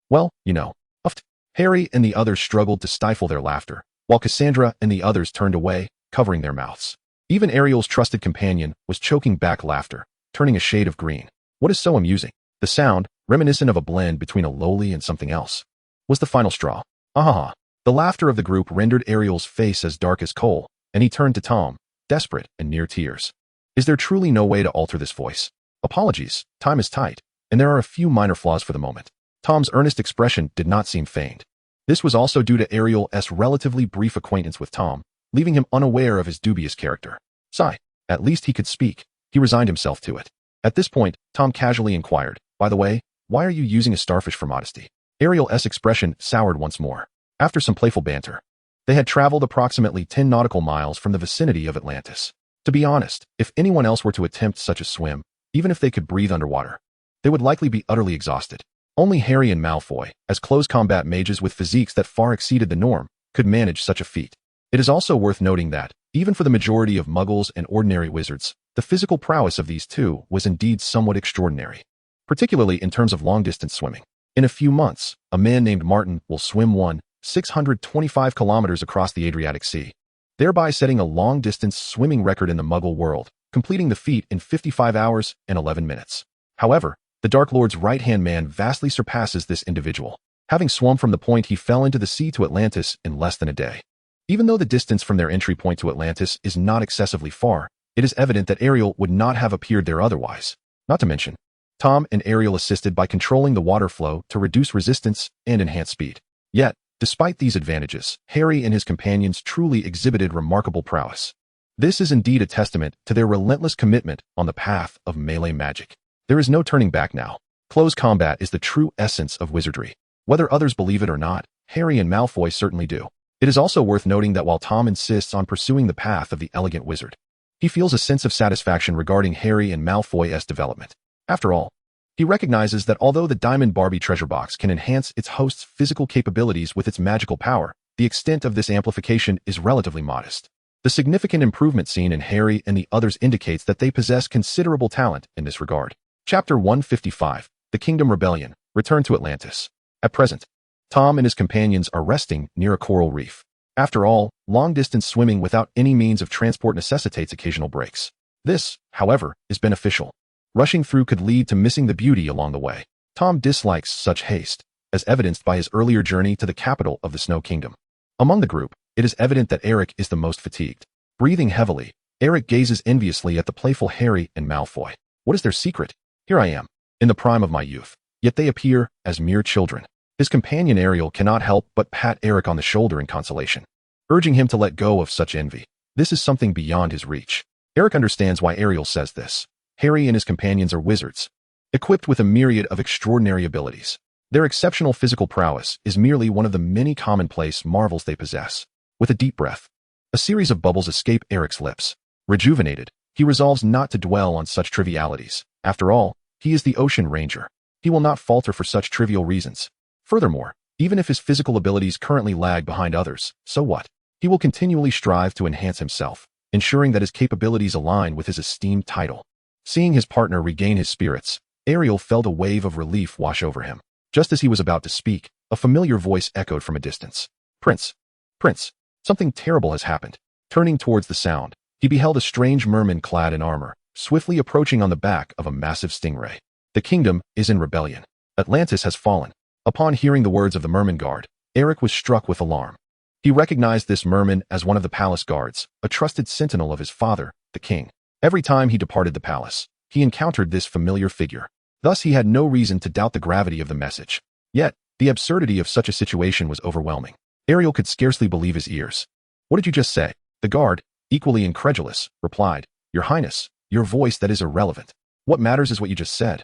Well, you know, uffed. Harry and the others struggled to stifle their laughter, while Cassandra and the others turned away, covering their mouths. Even Ariel's trusted companion was choking back laughter, turning a shade of green. What is so amusing? The sound, reminiscent of a blend between a lowly and something else, was the final straw. Ah. The laughter of the group rendered Ariel's face as dark as coal, and he turned to Tom, desperate and near tears. Is there truly no way to alter this voice? Apologies, time is tight, and there are a few minor flaws for the moment. Tom's earnest expression did not seem feigned. This was also due to Ariel's relatively brief acquaintance with Tom, leaving him unaware of his dubious character. Sigh. At least he could speak. He resigned himself to it. At this point, Tom casually inquired, "By the way, why are you using a starfish for modesty?" Ariel's expression soured once more. After some playful banter, they had traveled approximately 10 nautical miles from the vicinity of Atlantis. To be honest, if anyone else were to attempt such a swim, even if they could breathe underwater, they would likely be utterly exhausted. Only Harry and Malfoy, as close combat mages with physiques that far exceeded the norm, could manage such a feat. It is also worth noting that, even for the majority of muggles and ordinary wizards, the physical prowess of these two was indeed somewhat extraordinary, particularly in terms of long-distance swimming. In a few months, a man named Martin will swim 625 kilometers across the Adriatic Sea, thereby setting a long-distance swimming record in the Muggle world, completing the feat in 55 hours and 11 minutes. However, the Dark Lord's right-hand man vastly surpasses this individual, having swum from the point he fell into the sea to Atlantis in less than a day. Even though the distance from their entry point to Atlantis is not excessively far, it is evident that Ariel would not have appeared there otherwise. Not to mention, Tom and Ariel assisted by controlling the water flow to reduce resistance and enhance speed. Yet, despite these advantages, Harry and his companions truly exhibited remarkable prowess. This is indeed a testament to their relentless commitment on the path of melee magic. There is no turning back now. Close combat is the true essence of wizardry. Whether others believe it or not, Harry and Malfoy certainly do. It is also worth noting that while Tom insists on pursuing the path of the elegant wizard, he feels a sense of satisfaction regarding Harry and Malfoy's development. After all, he recognizes that although the Diamond Barbie treasure box can enhance its host's physical capabilities with its magical power, the extent of this amplification is relatively modest. The significant improvement seen in Harry and the others indicates that they possess considerable talent in this regard. Chapter 155, The Kingdom Rebellion, Return to Atlantis. At present, Tom and his companions are resting near a coral reef. After all, long-distance swimming without any means of transport necessitates occasional breaks. This, however, is beneficial. Rushing through could lead to missing the beauty along the way. Tom dislikes such haste, as evidenced by his earlier journey to the capital of the Snow Kingdom. Among the group, it is evident that Eric is the most fatigued. Breathing heavily, Eric gazes enviously at the playful Harry and Malfoy. What is their secret? Here I am, in the prime of my youth, yet they appear as mere children. His companion Ariel cannot help but pat Eric on the shoulder in consolation, urging him to let go of such envy. This is something beyond his reach. Eric understands why Ariel says this. Harry and his companions are wizards, equipped with a myriad of extraordinary abilities. Their exceptional physical prowess is merely one of the many commonplace marvels they possess. With a deep breath, a series of bubbles escape Eric's lips. Rejuvenated, he resolves not to dwell on such trivialities. After all, he is the Ocean Ranger. He will not falter for such trivial reasons. Furthermore, even if his physical abilities currently lag behind others, so what? He will continually strive to enhance himself, ensuring that his capabilities align with his esteemed title. Seeing his partner regain his spirits, Ariel felt a wave of relief wash over him. Just as he was about to speak, a familiar voice echoed from a distance. Prince! Prince! Something terrible has happened. Turning towards the sound, he beheld a strange merman clad in armor, swiftly approaching on the back of a massive stingray. The kingdom is in rebellion. Atlantis has fallen. Upon hearing the words of the merman guard, Eric was struck with alarm. He recognized this merman as one of the palace guards, a trusted sentinel of his father, the king. Every time he departed the palace, he encountered this familiar figure. Thus he had no reason to doubt the gravity of the message. Yet, the absurdity of such a situation was overwhelming. Ariel could scarcely believe his ears. What did you just say? The guard, equally incredulous, replied, Your Highness, your voice that is irrelevant. What matters is what you just said.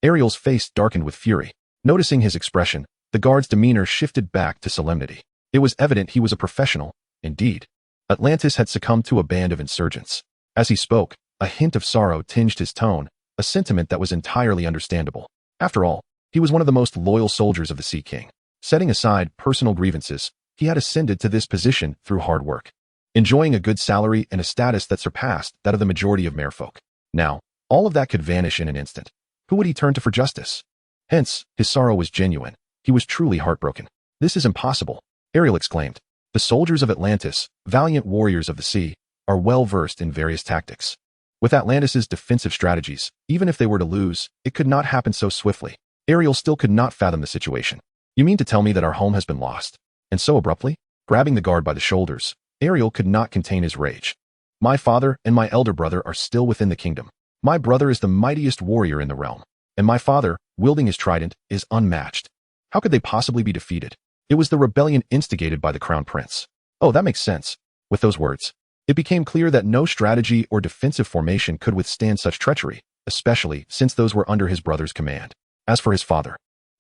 Ariel's face darkened with fury. Noticing his expression, the guard's demeanor shifted back to solemnity. It was evident he was a professional. Indeed, Atlantis had succumbed to a band of insurgents. As he spoke, a hint of sorrow tinged his tone, a sentiment that was entirely understandable. After all, he was one of the most loyal soldiers of the Sea King. Setting aside personal grievances, he had ascended to this position through hard work, enjoying a good salary and a status that surpassed that of the majority of merfolk. Now, all of that could vanish in an instant. Who would he turn to for justice? Hence, his sorrow was genuine. He was truly heartbroken. This is impossible, Ariel exclaimed. The soldiers of Atlantis, valiant warriors of the sea, are well versed in various tactics. With Atlantis's defensive strategies, even if they were to lose, it could not happen so swiftly. Ariel still could not fathom the situation. You mean to tell me that our home has been lost? And so abruptly? Grabbing the guard by the shoulders, Ariel could not contain his rage. My father and my elder brother are still within the kingdom. My brother is the mightiest warrior in the realm, and my father, wielding his trident, is unmatched. How could they possibly be defeated? It was the rebellion instigated by the Crown Prince. Oh, that makes sense. With those words, it became clear that no strategy or defensive formation could withstand such treachery, especially since those were under his brother's command. As for his father,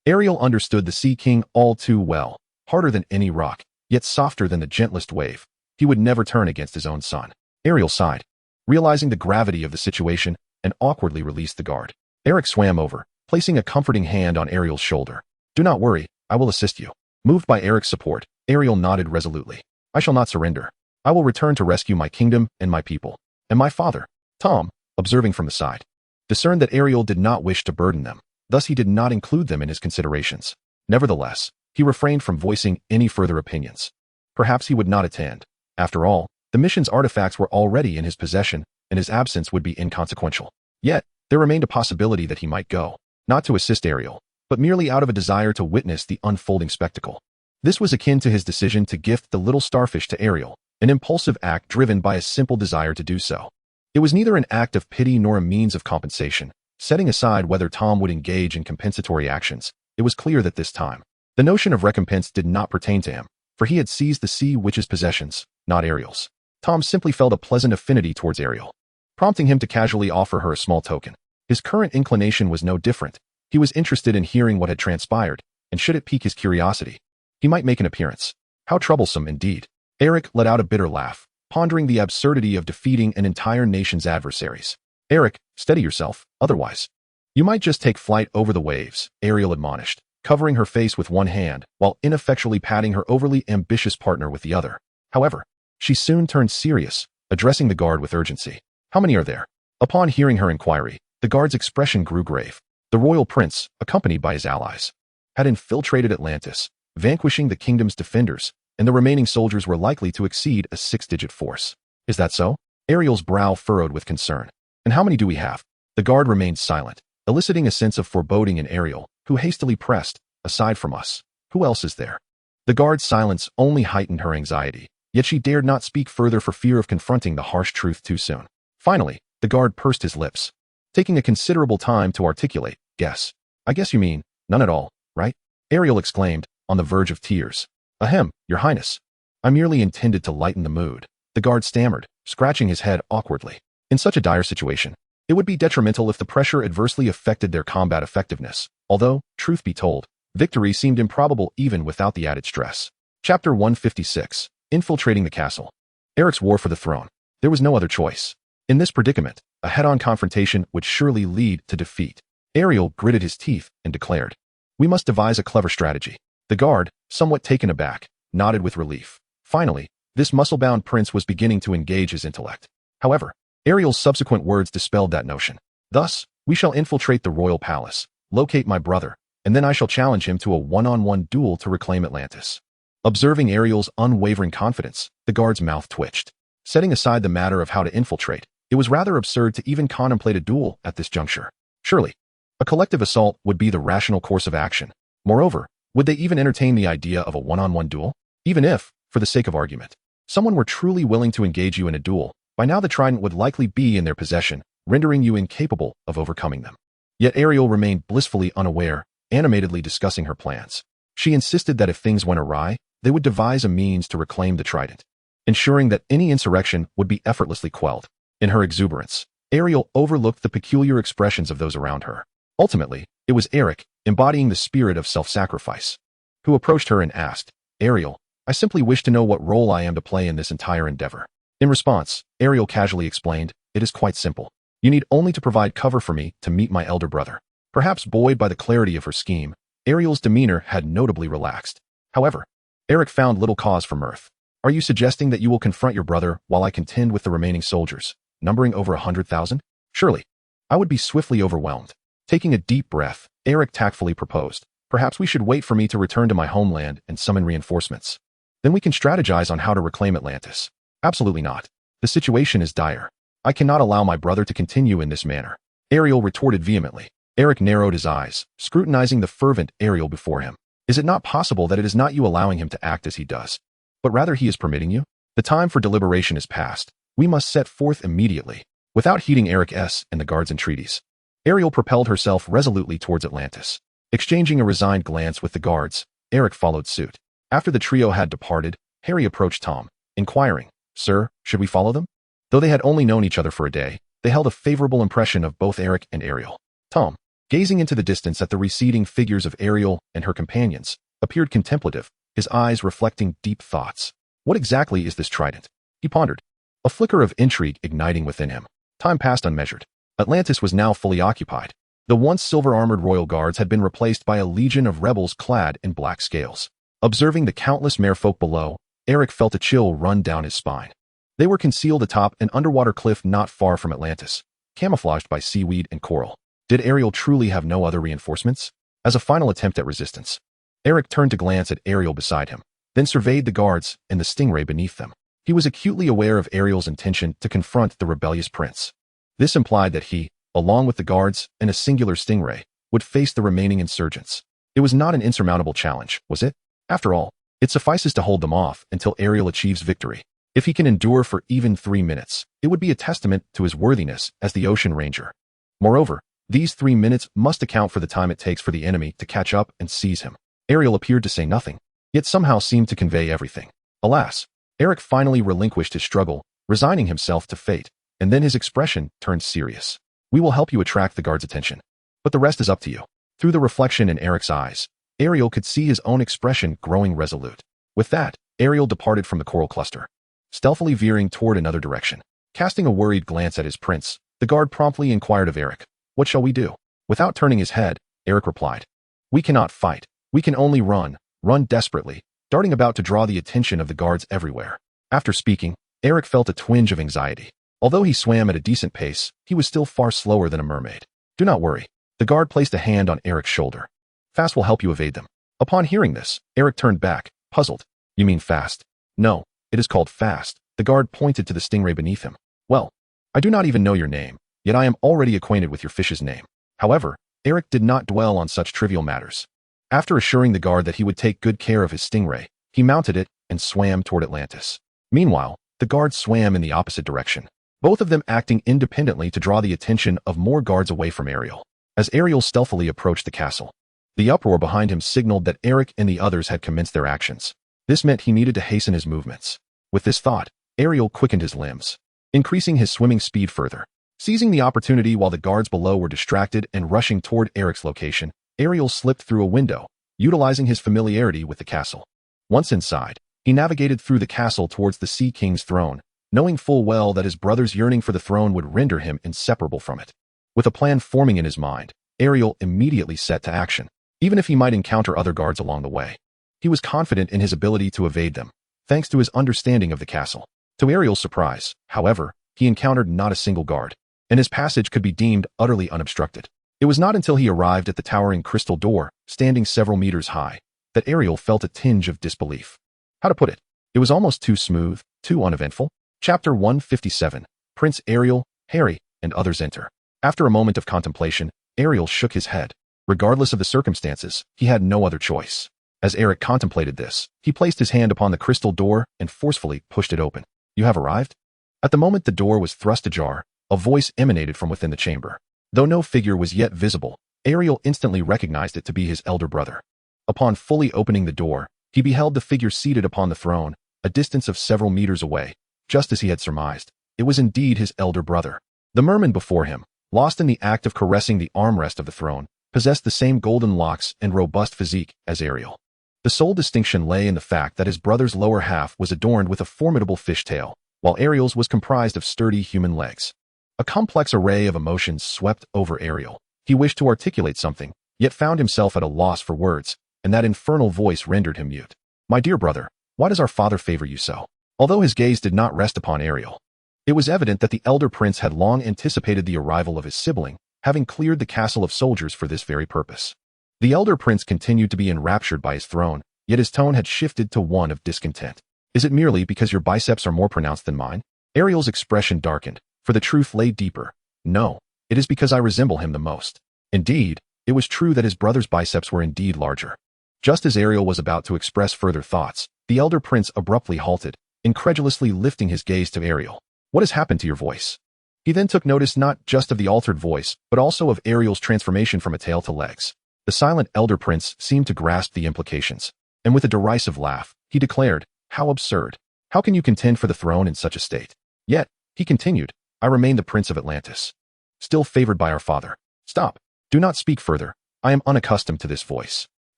Ariel understood the Sea King all too well, harder than any rock, yet softer than the gentlest wave. He would never turn against his own son. Ariel sighed, realizing the gravity of the situation, and awkwardly released the guard. Eric swam over, placing a comforting hand on Ariel's shoulder. Do not worry, I will assist you. Moved by Eric's support, Ariel nodded resolutely. I shall not surrender. I will return to rescue my kingdom and my people. And my father. Tom, observing from the side, discerned that Ariel did not wish to burden them, thus he did not include them in his considerations. Nevertheless, he refrained from voicing any further opinions. Perhaps he would not attend. After all, the mission's artifacts were already in his possession, and his absence would be inconsequential. Yet, there remained a possibility that he might go, not to assist Ariel, but merely out of a desire to witness the unfolding spectacle. This was akin to his decision to gift the little starfish to Ariel, an impulsive act driven by a simple desire to do so. It was neither an act of pity nor a means of compensation. Setting aside whether Tom would engage in compensatory actions, it was clear that this time, the notion of recompense did not pertain to him, for he had seized the Sea Witch's possessions, not Ariel's. Tom simply felt a pleasant affinity towards Ariel, prompting him to casually offer her a small token. His current inclination was no different. He was interested in hearing what had transpired, and should it pique his curiosity, he might make an appearance. How troublesome indeed. Eric let out a bitter laugh, pondering the absurdity of defeating an entire nation's adversaries. Eric, steady yourself, otherwise you might just take flight over the waves, Ariel admonished, covering her face with one hand while ineffectually patting her overly ambitious partner with the other. However, she soon turned serious, addressing the guard with urgency. How many are there? Upon hearing her inquiry, the guard's expression grew grave. The royal prince, accompanied by his allies, had infiltrated Atlantis, vanquishing the kingdom's defenders, and the remaining soldiers were likely to exceed a 6-digit force. Is that so? Ariel's brow furrowed with concern. And how many do we have? The guard remained silent, eliciting a sense of foreboding in Ariel, who hastily pressed, aside from us, who else is there? The guard's silence only heightened her anxiety, yet she dared not speak further for fear of confronting the harsh truth too soon. Finally, the guard pursed his lips, taking a considerable time to articulate, guess. I guess you mean, none at all, right? Ariel exclaimed, on the verge of tears. Ahem, your highness. I merely intended to lighten the mood. The guard stammered, scratching his head awkwardly. In such a dire situation, it would be detrimental if the pressure adversely affected their combat effectiveness, although, truth be told, victory seemed improbable even without the added stress. Chapter 156. Infiltrating the castle. Eric's war for the throne. There was no other choice. In this predicament, a head-on confrontation would surely lead to defeat. Ariel gritted his teeth and declared, "We must devise a clever strategy." The guard, somewhat taken aback, nodded with relief. Finally, this muscle-bound prince was beginning to engage his intellect. However, Ariel's subsequent words dispelled that notion. Thus, we shall infiltrate the royal palace, locate my brother, and then I shall challenge him to a one-on-one duel to reclaim Atlantis. Observing Ariel's unwavering confidence, the guard's mouth twitched. Setting aside the matter of how to infiltrate, it was rather absurd to even contemplate a duel at this juncture. Surely, a collective assault would be the rational course of action. Moreover, would they even entertain the idea of a one-on-one duel? Even if, for the sake of argument, someone were truly willing to engage you in a duel, by now the trident would likely be in their possession, rendering you incapable of overcoming them. Yet Ariel remained blissfully unaware, animatedly discussing her plans. She insisted that if things went awry, they would devise a means to reclaim the trident, ensuring that any insurrection would be effortlessly quelled. In her exuberance, Ariel overlooked the peculiar expressions of those around her. Ultimately, it was Eric, embodying the spirit of self-sacrifice, who approached her and asked, "Ariel, I simply wish to know what role I am to play in this entire endeavor." In response, Ariel casually explained, "It is quite simple. You need only to provide cover for me to meet my elder brother." Perhaps buoyed by the clarity of her scheme, Ariel's demeanor had notably relaxed. However, Eric found little cause for mirth. "Are you suggesting that you will confront your brother while I contend with the remaining soldiers, numbering over 100,000? Surely, I would be swiftly overwhelmed." Taking a deep breath, Eric tactfully proposed, "Perhaps we should wait for me to return to my homeland and summon reinforcements. Then we can strategize on how to reclaim Atlantis." "Absolutely not. The situation is dire. I cannot allow my brother to continue in this manner," Ariel retorted vehemently. Eric narrowed his eyes, scrutinizing the fervent Ariel before him. "Is it not possible that it is not you allowing him to act as he does, but rather he is permitting you? The time for deliberation is past. We must set forth immediately." Without heeding Eric's and the guard's entreaties, Ariel propelled herself resolutely towards Atlantis. Exchanging a resigned glance with the guards, Eric followed suit. After the trio had departed, Harry approached Tom, inquiring, "Sir, should we follow them?" Though they had only known each other for a day, they held a favorable impression of both Eric and Ariel. Tom, gazing into the distance at the receding figures of Ariel and her companions, appeared contemplative, his eyes reflecting deep thoughts. What exactly is this trident? He pondered, a flicker of intrigue igniting within him. Time passed unmeasured. Atlantis was now fully occupied. The once silver-armored royal guards had been replaced by a legion of rebels clad in black scales. Observing the countless merfolk below, Eric felt a chill run down his spine. They were concealed atop an underwater cliff not far from Atlantis, camouflaged by seaweed and coral. Did Ariel truly have no other reinforcements? As a final attempt at resistance, Eric turned to glance at Ariel beside him, then surveyed the guards and the stingray beneath them. He was acutely aware of Ariel's intention to confront the rebellious prince. This implied that he, along with the guards and a singular stingray, would face the remaining insurgents. It was not an insurmountable challenge, was it? After all, it suffices to hold them off until Ariel achieves victory. If he can endure for even 3 minutes, it would be a testament to his worthiness as the Ocean Ranger. Moreover, these 3 minutes must account for the time it takes for the enemy to catch up and seize him. Ariel appeared to say nothing, yet somehow seemed to convey everything. Alas, Eric finally relinquished his struggle, resigning himself to fate, and then his expression turned serious. "We will help you attract the guards' attention, but the rest is up to you." Through the reflection in Eric's eyes, Ariel could see his own expression growing resolute. With that, Ariel departed from the coral cluster, stealthily veering toward another direction. Casting a worried glance at his prince, the guard promptly inquired of Eric, "What shall we do?" Without turning his head, Eric replied, "We cannot fight. We can only run desperately," darting about to draw the attention of the guards everywhere. After speaking, Eric felt a twinge of anxiety. Although he swam at a decent pace, he was still far slower than a mermaid. "Do not worry." The guard placed a hand on Eric's shoulder. "Fast will help you evade them." Upon hearing this, Eric turned back, puzzled. "You mean fast?" "No, it is called fast." The guard pointed to the stingray beneath him. "Well, I do not even know your name, yet I am already acquainted with your fish's name." However, Eric did not dwell on such trivial matters. After assuring the guard that he would take good care of his stingray, he mounted it and swam toward Atlantis. Meanwhile, the guards swam in the opposite direction, both of them acting independently to draw the attention of more guards away from Ariel. As Ariel stealthily approached the castle, the uproar behind him signaled that Eric and the others had commenced their actions. This meant he needed to hasten his movements. With this thought, Ariel quickened his limbs, increasing his swimming speed further. Seizing the opportunity while the guards below were distracted and rushing toward Eric's location, Ariel slipped through a window, utilizing his familiarity with the castle. Once inside, he navigated through the castle towards the Sea King's throne, knowing full well that his brother's yearning for the throne would render him inseparable from it. With a plan forming in his mind, Ariel immediately set to action, even if he might encounter other guards along the way. He was confident in his ability to evade them, thanks to his understanding of the castle. To Ariel's surprise, however, he encountered not a single guard, and his passage could be deemed utterly unobstructed. It was not until he arrived at the towering crystal door, standing several meters high, that Ariel felt a tinge of disbelief. How to put it? It was almost too smooth, too uneventful. Chapter 157, Prince Ariel, Harry, and others enter. After a moment of contemplation, Ariel shook his head. Regardless of the circumstances, he had no other choice. As Eric contemplated this, he placed his hand upon the crystal door and forcefully pushed it open. "You have arrived?" At the moment the door was thrust ajar, a voice emanated from within the chamber. Though no figure was yet visible, Ariel instantly recognized it to be his elder brother. Upon fully opening the door, he beheld the figure seated upon the throne, a distance of several meters away. Just as he had surmised, it was indeed his elder brother. The merman before him, lost in the act of caressing the armrest of the throne, possessed the same golden locks and robust physique as Ariel. The sole distinction lay in the fact that his brother's lower half was adorned with a formidable fishtail, while Ariel's was comprised of sturdy human legs. A complex array of emotions swept over Ariel. He wished to articulate something, yet found himself at a loss for words, and that infernal voice rendered him mute. "My dear brother, why does our father favor you so?" Although his gaze did not rest upon Ariel, it was evident that the elder prince had long anticipated the arrival of his sibling, having cleared the castle of soldiers for this very purpose. The elder prince continued to be enraptured by his throne, yet his tone had shifted to one of discontent. "Is it merely because your biceps are more pronounced than mine?" Ariel's expression darkened, for the truth lay deeper. "No, it is because I resemble him the most." Indeed, it was true that his brother's biceps were indeed larger. Just as Ariel was about to express further thoughts, the elder prince abruptly halted, incredulously lifting his gaze to Ariel. "What has happened to your voice?" He then took notice not just of the altered voice, but also of Ariel's transformation from a tail to legs. The silent elder prince seemed to grasp the implications. and with a derisive laugh, he declared, "How absurd! How can you contend for the throne in such a state?" Yet, he continued, "I remain the Prince of Atlantis, still favored by our father." "Stop! Do not speak further. I am unaccustomed to this voice."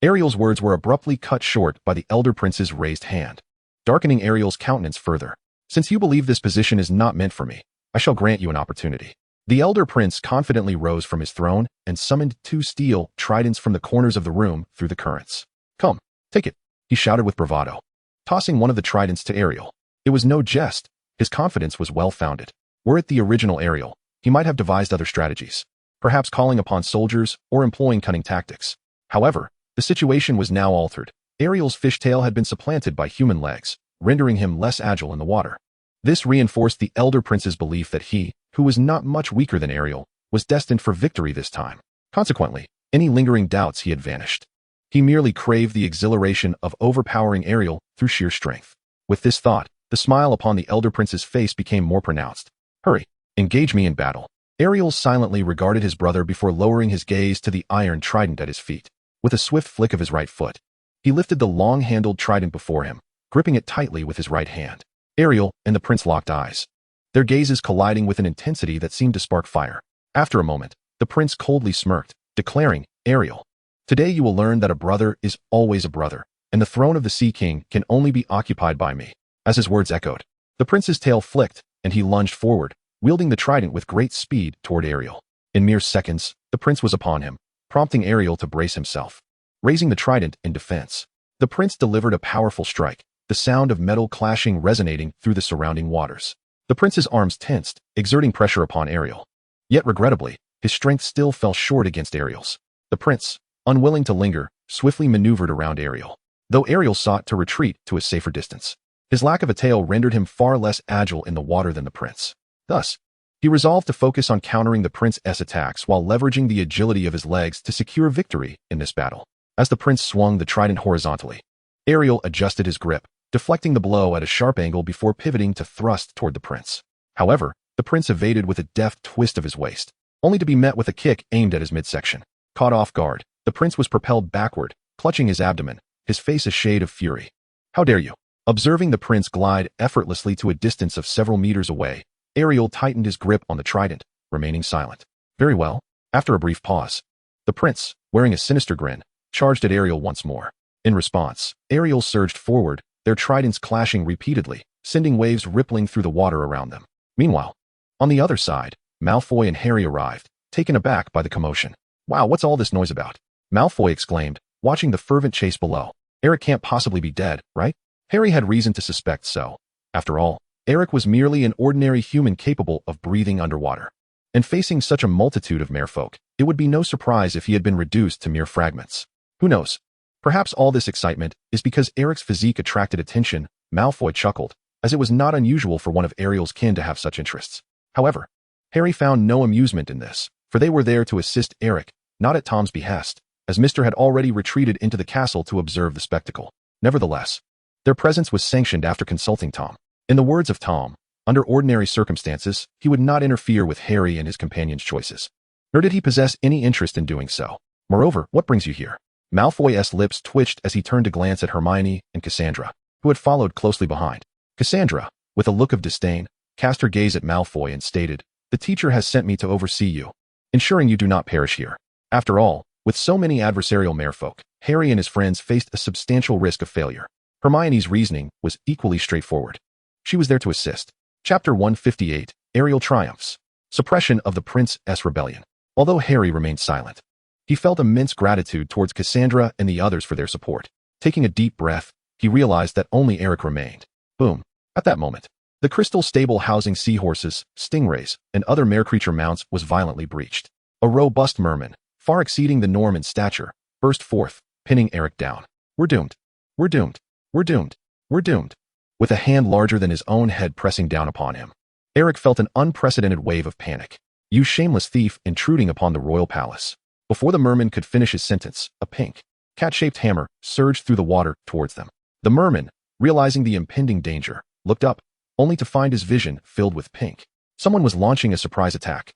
Ariel's words were abruptly cut short by the elder prince's raised hand, darkening Ariel's countenance further. "Since you believe this position is not meant for me, I shall grant you an opportunity." The elder prince confidently rose from his throne and summoned 2 steel tridents from the corners of the room through the currents. "Come, take it," he shouted with bravado, tossing one of the tridents to Ariel. It was no jest. His confidence was well-founded. Were it the original Ariel, he might have devised other strategies, perhaps calling upon soldiers or employing cunning tactics. However, the situation was now altered. Ariel's fishtail had been supplanted by human legs, rendering him less agile in the water. This reinforced the elder prince's belief that he, who was not much weaker than Ariel, was destined for victory this time. Consequently, any lingering doubts he had vanished. He merely craved the exhilaration of overpowering Ariel through sheer strength. With this thought, the smile upon the elder prince's face became more pronounced. "Hurry, engage me in battle." Ariel silently regarded his brother before lowering his gaze to the iron trident at his feet. With a swift flick of his right foot, he lifted the long-handled trident before him, gripping it tightly with his right hand. Ariel and the prince locked eyes, their gazes colliding with an intensity that seemed to spark fire. After a moment, the prince coldly smirked, declaring, "Ariel, today you will learn that a brother is always a brother, and the throne of the Sea King can only be occupied by me." As his words echoed, the prince's tail flicked, and he lunged forward, wielding the trident with great speed toward Ariel. In mere seconds, the prince was upon him, prompting Ariel to brace himself. Raising the trident in defense, the prince delivered a powerful strike, the sound of metal clashing resonating through the surrounding waters. The prince's arms tensed, exerting pressure upon Ariel. Yet regrettably, his strength still fell short against Ariel's. The prince, unwilling to linger, swiftly maneuvered around Ariel, though Ariel sought to retreat to a safer distance. His lack of a tail rendered him far less agile in the water than the prince. Thus, he resolved to focus on countering the prince's attacks while leveraging the agility of his legs to secure victory in this battle. As the prince swung the trident horizontally, Ariel adjusted his grip, deflecting the blow at a sharp angle before pivoting to thrust toward the prince. However, the prince evaded with a deft twist of his waist, only to be met with a kick aimed at his midsection. Caught off guard, the prince was propelled backward, clutching his abdomen, his face a shade of fury. "How dare you?" Observing the prince glide effortlessly to a distance of several meters away, Ariel tightened his grip on the trident, remaining silent. "Very well." After a brief pause, the prince, wearing a sinister grin, charged at Ariel once more. In response, Ariel surged forward, their tridents clashing repeatedly, sending waves rippling through the water around them. Meanwhile, on the other side, Malfoy and Harry arrived, taken aback by the commotion. "Wow, what's all this noise about?" Malfoy exclaimed, watching the fervent chase below. "Eric can't possibly be dead, right?" Harry had reason to suspect so. After all, Eric was merely an ordinary human capable of breathing underwater. And facing such a multitude of merfolk, it would be no surprise if he had been reduced to mere fragments. Who knows? Perhaps all this excitement is because Eric's physique attracted attention. Malfoy chuckled, as it was not unusual for one of Ariel's kin to have such interests. However, Harry found no amusement in this, for they were there to assist Eric, not at Tom's behest, as Mr. had already retreated into the castle to observe the spectacle. Nevertheless, their presence was sanctioned after consulting Tom. In the words of Tom, under ordinary circumstances, he would not interfere with Harry and his companion's choices. Nor did he possess any interest in doing so. Moreover, what brings you here? Malfoy's lips twitched as he turned to glance at Hermione and Cassandra, who had followed closely behind. Cassandra, with a look of disdain, cast her gaze at Malfoy and stated, "The teacher has sent me to oversee you, ensuring you do not perish here." After all, with so many adversarial merfolk, Harry and his friends faced a substantial risk of failure. Hermione's reasoning was equally straightforward. She was there to assist. Chapter 158, Ariel Triumphs. Suppression of the Prince's Rebellion. Although Harry remained silent, he felt immense gratitude towards Cassandra and the others for their support. Taking a deep breath, he realized that only Eric remained. Boom. At that moment, the crystal stable housing seahorses, stingrays, and other mere-creature mounts was violently breached. A robust merman, far exceeding the norm in stature, burst forth, pinning Eric down. "We're doomed. We're doomed. We're doomed. We're doomed." With a hand larger than his own head pressing down upon him, Eric felt an unprecedented wave of panic. "You shameless thief intruding upon the royal palace." Before the merman could finish his sentence, a pink, cat-shaped hammer surged through the water towards them. The merman, realizing the impending danger, looked up, only to find his vision filled with pink. Someone was launching a surprise attack.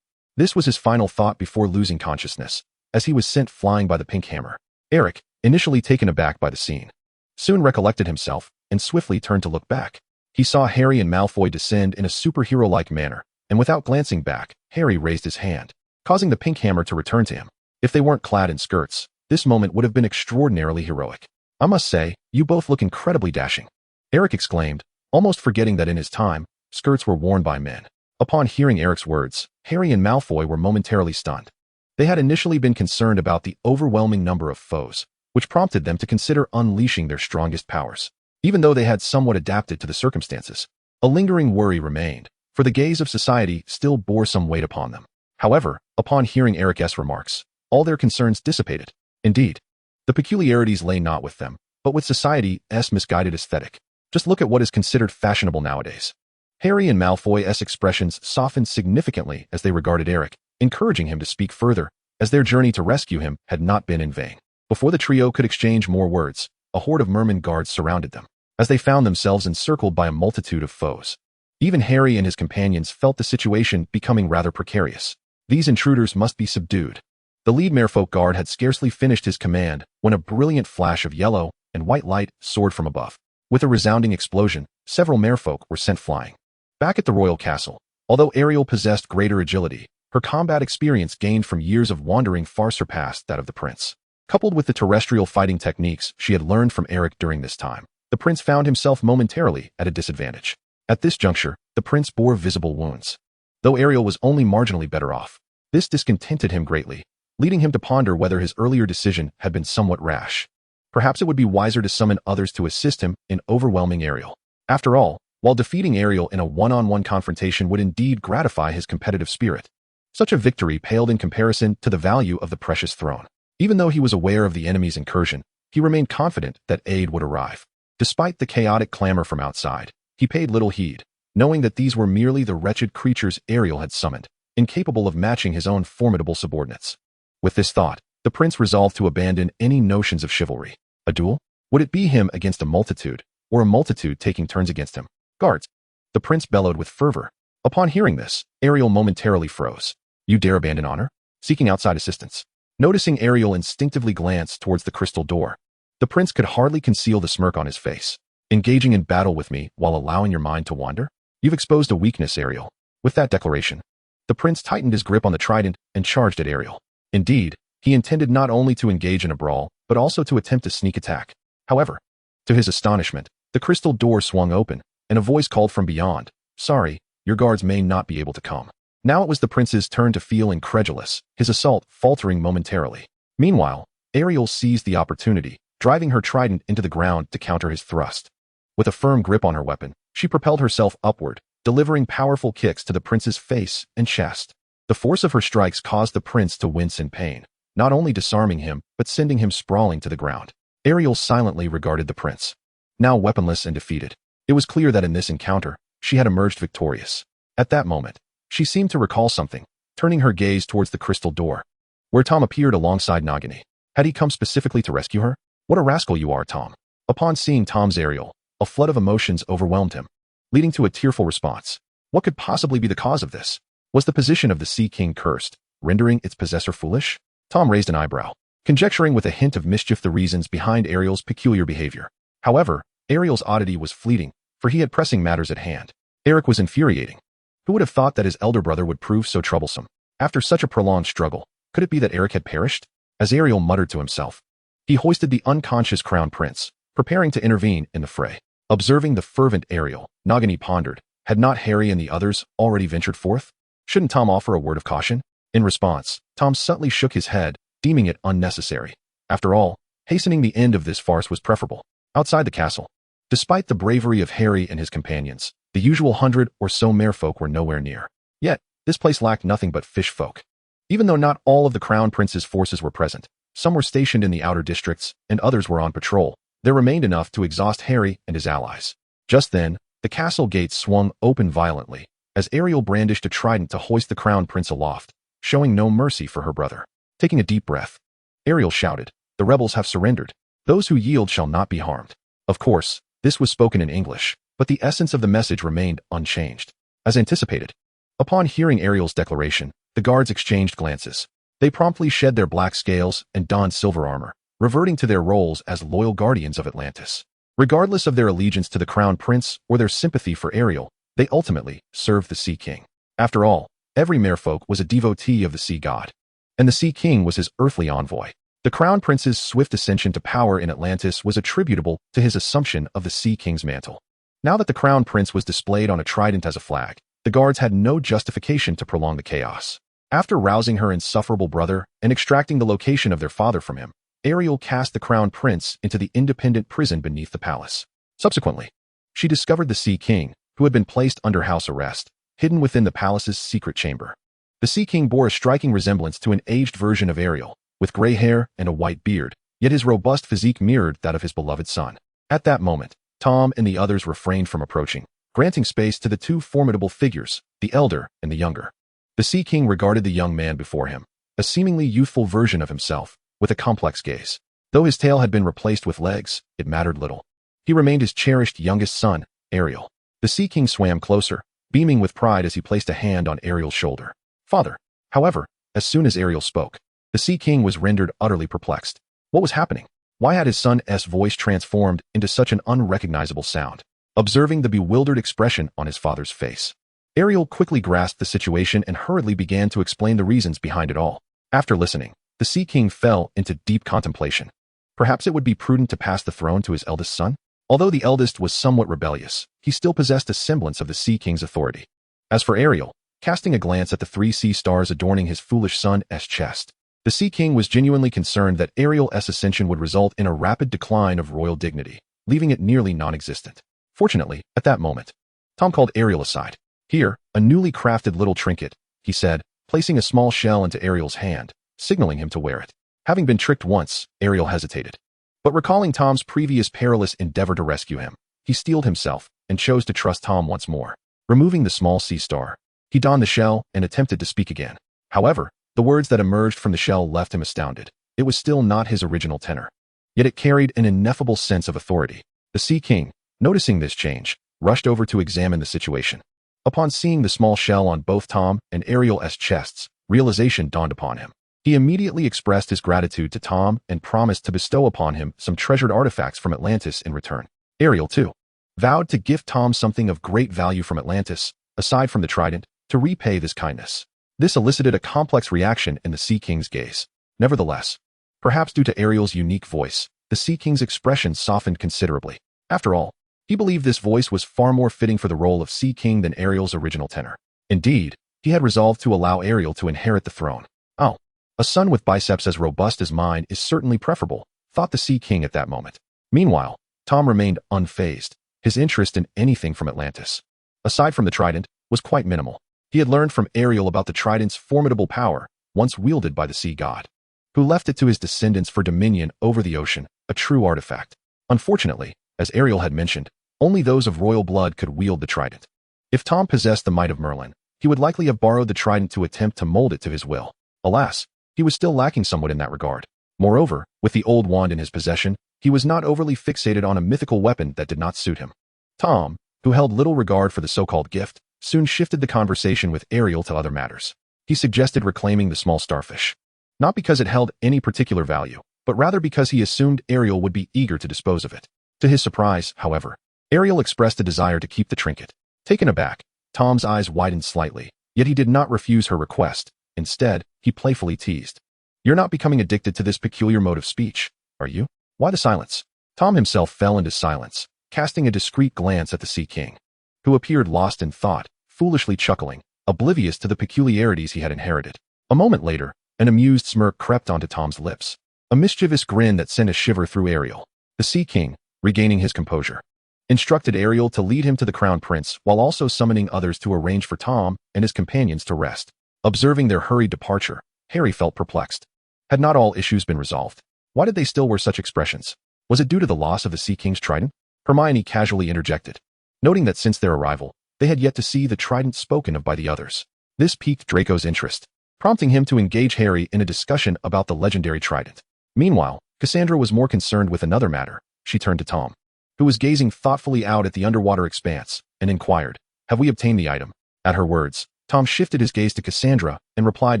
This was his final thought before losing consciousness, as he was sent flying by the pink hammer. Eric, initially taken aback by the scene, soon recollected himself and swiftly turned to look back. He saw Harry and Malfoy descend in a superhero-like manner, and without glancing back, Harry raised his hand, causing the pink hammer to return to him. If they weren't clad in skirts, this moment would have been extraordinarily heroic. I must say, you both look incredibly dashing, Eric exclaimed, almost forgetting that in his time, skirts were worn by men. Upon hearing Eric's words, Harry and Malfoy were momentarily stunned. They had initially been concerned about the overwhelming number of foes, which prompted them to consider unleashing their strongest powers. Even though they had somewhat adapted to the circumstances, a lingering worry remained, for the gaze of society still bore some weight upon them. However, upon hearing Eric's remarks, all their concerns dissipated. Indeed, the peculiarities lay not with them, but with society's misguided aesthetic. Just look at what is considered fashionable nowadays. Harry and Malfoy's expressions softened significantly as they regarded Eric, encouraging him to speak further, as their journey to rescue him had not been in vain. Before the trio could exchange more words, a horde of merman guards surrounded them, as they found themselves encircled by a multitude of foes. Even Harry and his companions felt the situation becoming rather precarious. These intruders must be subdued. The lead merfolk guard had scarcely finished his command when a brilliant flash of yellow and white light soared from above. With a resounding explosion, several merfolk were sent flying. Back at the royal castle, although Ariel possessed greater agility, her combat experience gained from years of wandering far surpassed that of the prince. Coupled with the terrestrial fighting techniques she had learned from Eric during this time, the prince found himself momentarily at a disadvantage. At this juncture, the prince bore visible wounds. Though Ariel was only marginally better off, this discontented him greatly, leading him to ponder whether his earlier decision had been somewhat rash. Perhaps it would be wiser to summon others to assist him in overwhelming Ariel. After all, while defeating Ariel in a one-on-one confrontation would indeed gratify his competitive spirit, such a victory paled in comparison to the value of the precious throne. Even though he was aware of the enemy's incursion, he remained confident that aid would arrive. Despite the chaotic clamor from outside, he paid little heed, knowing that these were merely the wretched creatures Ariel had summoned, incapable of matching his own formidable subordinates. With this thought, the prince resolved to abandon any notions of chivalry. A duel? Would it be him against a multitude, or a multitude taking turns against him? Guards! The prince bellowed with fervor. Upon hearing this, Ariel momentarily froze. You dare abandon honor? Seeking outside assistance. Noticing Ariel instinctively glance towards the crystal door, the prince could hardly conceal the smirk on his face. Engaging in battle with me while allowing your mind to wander? You've exposed a weakness, Ariel. With that declaration, the prince tightened his grip on the trident and charged at Ariel. Indeed, he intended not only to engage in a brawl, but also to attempt a sneak attack. However, to his astonishment, the crystal door swung open, and a voice called from beyond, "Sorry, your guards may not be able to come." Now it was the prince's turn to feel incredulous, his assault faltering momentarily. Meanwhile, Ariel seized the opportunity, driving her trident into the ground to counter his thrust. With a firm grip on her weapon, she propelled herself upward, delivering powerful kicks to the prince's face and chest. The force of her strikes caused the prince to wince in pain, not only disarming him, but sending him sprawling to the ground. Ariel silently regarded the prince. Now weaponless and defeated, it was clear that in this encounter, she had emerged victorious. At that moment, she seemed to recall something, turning her gaze towards the crystal door, where Tom appeared alongside Nagini. Had he come specifically to rescue her? What a rascal you are, Tom. Upon seeing Tom's Ariel, a flood of emotions overwhelmed him, leading to a tearful response. What could possibly be the cause of this? Was the position of the Sea King cursed, rendering its possessor foolish? Tom raised an eyebrow, conjecturing with a hint of mischief the reasons behind Ariel's peculiar behavior. However, Ariel's oddity was fleeting, for he had pressing matters at hand. Eric was infuriating. Who would have thought that his elder brother would prove so troublesome? After such a prolonged struggle, could it be that Eric had perished? As Ariel muttered to himself, he hoisted the unconscious crown prince, preparing to intervene in the fray. Observing the fervent Ariel, Nagini pondered, had not Harry and the others already ventured forth? Shouldn't Tom offer a word of caution? In response, Tom subtly shook his head, deeming it unnecessary. After all, hastening the end of this farce was preferable. Outside the castle, despite the bravery of Harry and his companions, the usual 100 or so merfolk were nowhere near. Yet, this place lacked nothing but fish folk. Even though not all of the Crown Prince's forces were present, some were stationed in the outer districts, and others were on patrol. There remained enough to exhaust Harry and his allies. Just then, the castle gates swung open violently, as Ariel brandished a trident to hoist the Crown Prince aloft, showing no mercy for her brother. Taking a deep breath, Ariel shouted, "The rebels have surrendered. Those who yield shall not be harmed." Of course, this was spoken in English, but the essence of the message remained unchanged. As anticipated, upon hearing Ariel's declaration, the guards exchanged glances. They promptly shed their black scales and donned silver armor, reverting to their roles as loyal guardians of Atlantis. Regardless of their allegiance to the Crown Prince or their sympathy for Ariel, they ultimately served the Sea King. After all, every merfolk was a devotee of the Sea God, and the Sea King was his earthly envoy. The Crown Prince's swift ascension to power in Atlantis was attributable to his assumption of the Sea King's mantle. Now that the Crown Prince was displayed on a trident as a flag, the guards had no justification to prolong the chaos. After rousing her insufferable brother and extracting the location of their father from him, Ariel cast the Crown Prince into the independent prison beneath the palace. Subsequently, she discovered the Sea King, who had been placed under house arrest, hidden within the palace's secret chamber. The Sea King bore a striking resemblance to an aged version of Ariel, with gray hair and a white beard, yet his robust physique mirrored that of his beloved son. At that moment, Tom and the others refrained from approaching, granting space to the two formidable figures, the elder and the younger. The Sea King regarded the young man before him, a seemingly youthful version of himself, with a complex gaze. Though his tail had been replaced with legs, it mattered little. He remained his cherished youngest son, Ariel. The Sea King swam closer, beaming with pride as he placed a hand on Ariel's shoulder. Father. However, as soon as Ariel spoke, the Sea King was rendered utterly perplexed. What was happening? Why had his son's voice transformed into such an unrecognizable sound? Observing the bewildered expression on his father's face, Ariel quickly grasped the situation and hurriedly began to explain the reasons behind it all. After listening, the Sea King fell into deep contemplation. Perhaps it would be prudent to pass the throne to his eldest son? Although the eldest was somewhat rebellious, he still possessed a semblance of the Sea King's authority. As for Ariel, casting a glance at the 3 sea stars adorning his foolish son's chest, the Sea King was genuinely concerned that Ariel's ascension would result in a rapid decline of royal dignity, leaving it nearly non-existent. Fortunately, at that moment, Tom called Ariel aside. Here, a newly crafted little trinket, he said, placing a small shell into Ariel's hand, signaling him to wear it. Having been tricked once, Ariel hesitated. But recalling Tom's previous perilous endeavor to rescue him, he steeled himself and chose to trust Tom once more. Removing the small sea star, he donned the shell and attempted to speak again. However, the words that emerged from the shell left him astounded. It was still not his original tenor. Yet it carried an ineffable sense of authority. The Sea King, noticing this change, rushed over to examine the situation. Upon seeing the small shell on both Tom and Ariel's chests, realization dawned upon him. He immediately expressed his gratitude to Tom and promised to bestow upon him some treasured artifacts from Atlantis in return. Ariel, too, vowed to gift Tom something of great value from Atlantis, aside from the trident, to repay this kindness. This elicited a complex reaction in the Sea King's gaze. Nevertheless, perhaps due to Ariel's unique voice, the Sea King's expression softened considerably. After all, he believed this voice was far more fitting for the role of Sea King than Ariel's original tenor. Indeed, he had resolved to allow Ariel to inherit the throne. Oh, a son with biceps as robust as mine is certainly preferable, thought the Sea King at that moment. Meanwhile, Tom remained unfazed. His interest in anything from Atlantis, aside from the trident, was quite minimal. He had learned from Ariel about the trident's formidable power, once wielded by the Sea God, who left it to his descendants for dominion over the ocean, a true artifact. Unfortunately, as Ariel had mentioned, only those of royal blood could wield the trident. If Tom possessed the might of Merlin, he would likely have borrowed the trident to attempt to mold it to his will. Alas, he was still lacking somewhat in that regard. Moreover, with the old wand in his possession, he was not overly fixated on a mythical weapon that did not suit him. Tom, who held little regard for the so-called gift, soon shifted the conversation with Ariel to other matters. He suggested reclaiming the small starfish. Not because it held any particular value, but rather because he assumed Ariel would be eager to dispose of it. To his surprise, however, Ariel expressed a desire to keep the trinket. Taken aback, Tom's eyes widened slightly, yet he did not refuse her request. Instead, he playfully teased. "You're not becoming addicted to this peculiar mode of speech, are you? Why the silence?" Tom himself fell into silence, casting a discreet glance at the Sea King, who appeared lost in thought, foolishly chuckling, oblivious to the peculiarities he had inherited. A moment later, an amused smirk crept onto Tom's lips, a mischievous grin that sent a shiver through Ariel. The Sea King, regaining his composure, instructed Ariel to lead him to the Crown Prince while also summoning others to arrange for Tom and his companions to rest. Observing their hurried departure, Harry felt perplexed. Had not all issues been resolved? Why did they still wear such expressions? Was it due to the loss of the Sea King's trident? Hermione casually interjected, noting that since their arrival, they had yet to see the trident spoken of by the others. This piqued Draco's interest, prompting him to engage Harry in a discussion about the legendary trident. Meanwhile, Cassandra was more concerned with another matter. She turned to Tom, who was gazing thoughtfully out at the underwater expanse, and inquired, "Have we obtained the item?" At her words, Tom shifted his gaze to Cassandra and replied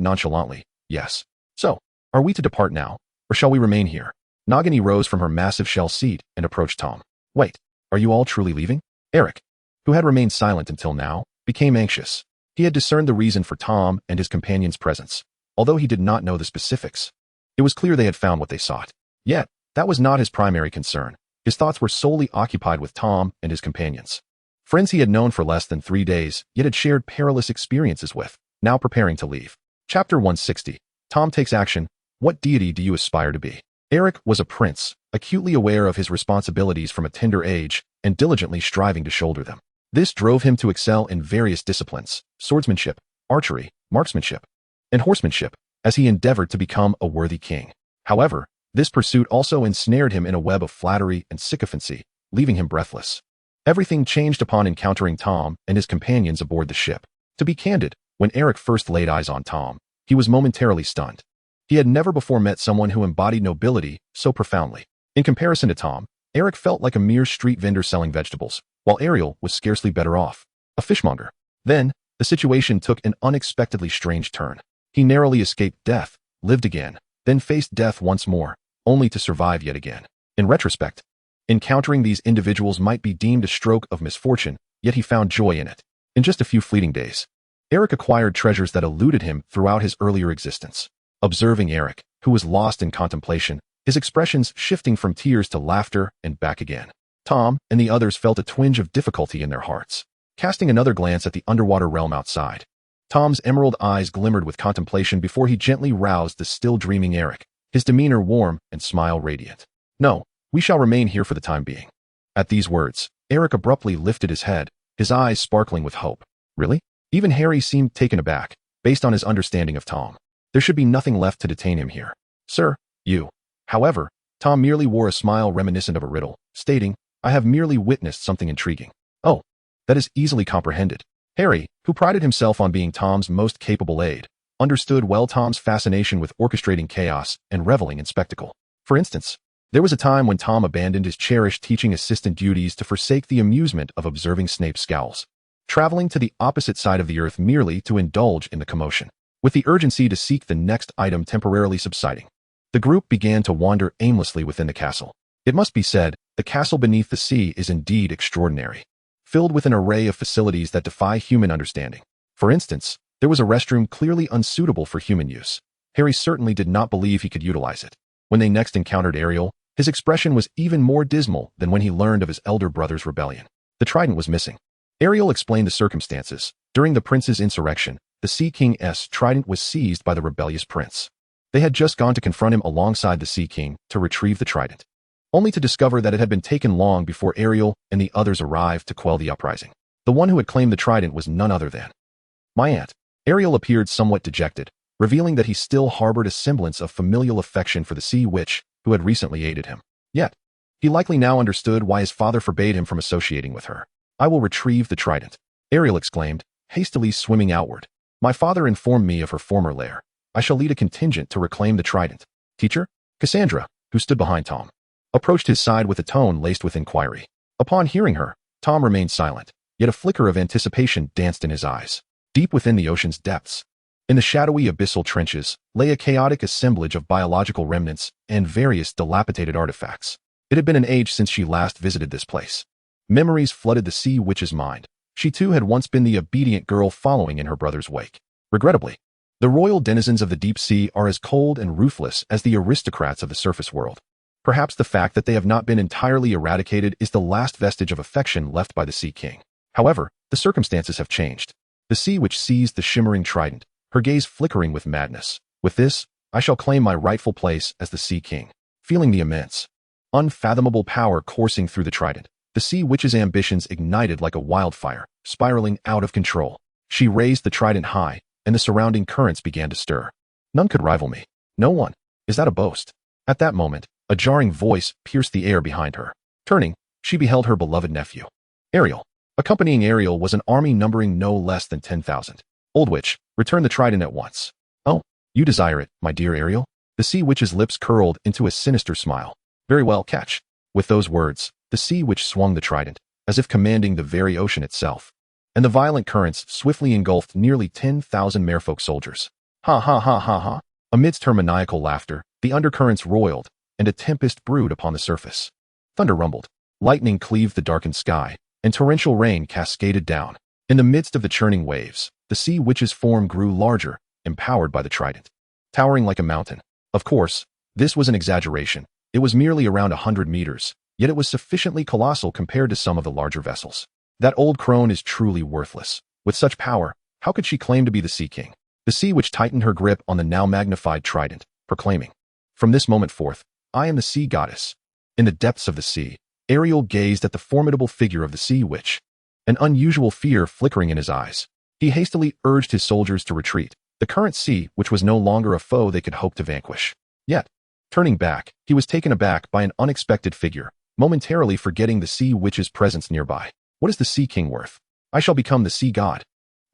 nonchalantly, "Yes. So, are we to depart now, or shall we remain here?" Nagini rose from her massive shell seat and approached Tom. Wait, are you all truly leaving? Eric, who had remained silent until now, became anxious. He had discerned the reason for Tom and his companion's presence, although he did not know the specifics. It was clear they had found what they sought. Yet, that was not his primary concern. His thoughts were solely occupied with Tom and his companions. Friends he had known for less than 3 days, yet had shared perilous experiences with, now preparing to leave. Chapter 160. Tom takes action. What deity do you aspire to be? Eric was a prince, acutely aware of his responsibilities from a tender age and diligently striving to shoulder them. This drove him to excel in various disciplines, swordsmanship, archery, marksmanship, and horsemanship, as he endeavored to become a worthy king. However, this pursuit also ensnared him in a web of flattery and sycophancy, leaving him breathless. Everything changed upon encountering Tom and his companions aboard the ship. To be candid, when Eric first laid eyes on Tom, he was momentarily stunned. He had never before met someone who embodied nobility so profoundly. In comparison to Tom, Eric felt like a mere street vendor selling vegetables, while Ariel was scarcely better off, a fishmonger. Then, the situation took an unexpectedly strange turn. He narrowly escaped death, lived again, then faced death once more, only to survive yet again. In retrospect, encountering these individuals might be deemed a stroke of misfortune, yet he found joy in it. In just a few fleeting days, Eric acquired treasures that eluded him throughout his earlier existence. Observing Eric, who was lost in contemplation, his expressions shifting from tears to laughter and back again, Tom and the others felt a twinge of difficulty in their hearts. Casting another glance at the underwater realm outside, Tom's emerald eyes glimmered with contemplation before he gently roused the still dreaming Eric, his demeanor warm and smile radiant. No, we shall remain here for the time being. At these words, Eric abruptly lifted his head, his eyes sparkling with hope. Really? Even Harry seemed taken aback, based on his understanding of Tom. There should be nothing left to detain him here. Sir, you. However, Tom merely wore a smile reminiscent of a riddle, stating, I have merely witnessed something intriguing. Oh, that is easily comprehended. Harry, who prided himself on being Tom's most capable aide, understood well Tom's fascination with orchestrating chaos and reveling in spectacle. For instance, there was a time when Tom abandoned his cherished teaching assistant duties to forsake the amusement of observing Snape's scowls, traveling to the opposite side of the earth merely to indulge in the commotion. With the urgency to seek the next item temporarily subsiding, the group began to wander aimlessly within the castle. It must be said, the castle beneath the sea is indeed extraordinary, filled with an array of facilities that defy human understanding. For instance, there was a restroom clearly unsuitable for human use. Harry certainly did not believe he could utilize it. When they next encountered Ariel, his expression was even more dismal than when he learned of his elder brother's rebellion. The trident was missing. Ariel explained the circumstances. During the prince's insurrection, the Sea King's trident was seized by the rebellious prince. They had just gone to confront him alongside the Sea King to retrieve the trident, only to discover that it had been taken long before Ariel and the others arrived to quell the uprising. The one who had claimed the trident was none other than my aunt. Ariel appeared somewhat dejected, revealing that he still harbored a semblance of familial affection for the Sea Witch who had recently aided him. Yet, he likely now understood why his father forbade him from associating with her. I will retrieve the trident, Ariel exclaimed, hastily swimming outward. My father informed me of her former lair. I shall lead a contingent to reclaim the trident. Teacher? Cassandra, who stood behind Tom, approached his side with a tone laced with inquiry. Upon hearing her, Tom remained silent, yet a flicker of anticipation danced in his eyes. Deep within the ocean's depths, in the shadowy abyssal trenches, lay a chaotic assemblage of biological remnants and various dilapidated artifacts. It had been an age since she last visited this place. Memories flooded the Sea Witch's mind. She too had once been the obedient girl following in her brother's wake. Regrettably, the royal denizens of the deep sea are as cold and ruthless as the aristocrats of the surface world. Perhaps the fact that they have not been entirely eradicated is the last vestige of affection left by the Sea King. However, the circumstances have changed. The Sea Witch seized the shimmering trident, her gaze flickering with madness. With this, I shall claim my rightful place as the Sea King. Feeling the immense, unfathomable power coursing through the trident, the Sea Witch's ambitions ignited like a wildfire, spiraling out of control. She raised the trident high, and the surrounding currents began to stir. None could rival me. No one. Is that a boast? At that moment, a jarring voice pierced the air behind her. Turning, she beheld her beloved nephew, Ariel. Accompanying Ariel was an army numbering no less than 10,000. Old Witch, return the trident at once. Oh, you desire it, my dear Ariel? The Sea Witch's lips curled into a sinister smile. Very well, catch. With those words, the Sea Witch swung the trident, as if commanding the very ocean itself, and the violent currents swiftly engulfed nearly 10,000 merfolk soldiers. Ha ha ha ha ha. Amidst her maniacal laughter, the undercurrents roiled, and a tempest brewed upon the surface. Thunder rumbled, lightning cleaved the darkened sky, and torrential rain cascaded down. In the midst of the churning waves, the sea witch's form grew larger, empowered by the trident, towering like a mountain. Of course, this was an exaggeration. It was merely around 100 meters, yet it was sufficiently colossal compared to some of the larger vessels. That old crone is truly worthless. With such power, how could she claim to be the Sea King? The sea witch tightened her grip on the now magnified trident, proclaiming, "From this moment forth, I am the sea goddess." In the depths of the sea, Ariel gazed at the formidable figure of the sea witch, an unusual fear flickering in his eyes. He hastily urged his soldiers to retreat. The current sea witch was no longer a foe they could hope to vanquish. Yet, turning back, he was taken aback by an unexpected figure, momentarily forgetting the sea witch's presence nearby. "What is the Sea King worth? I shall become the sea god."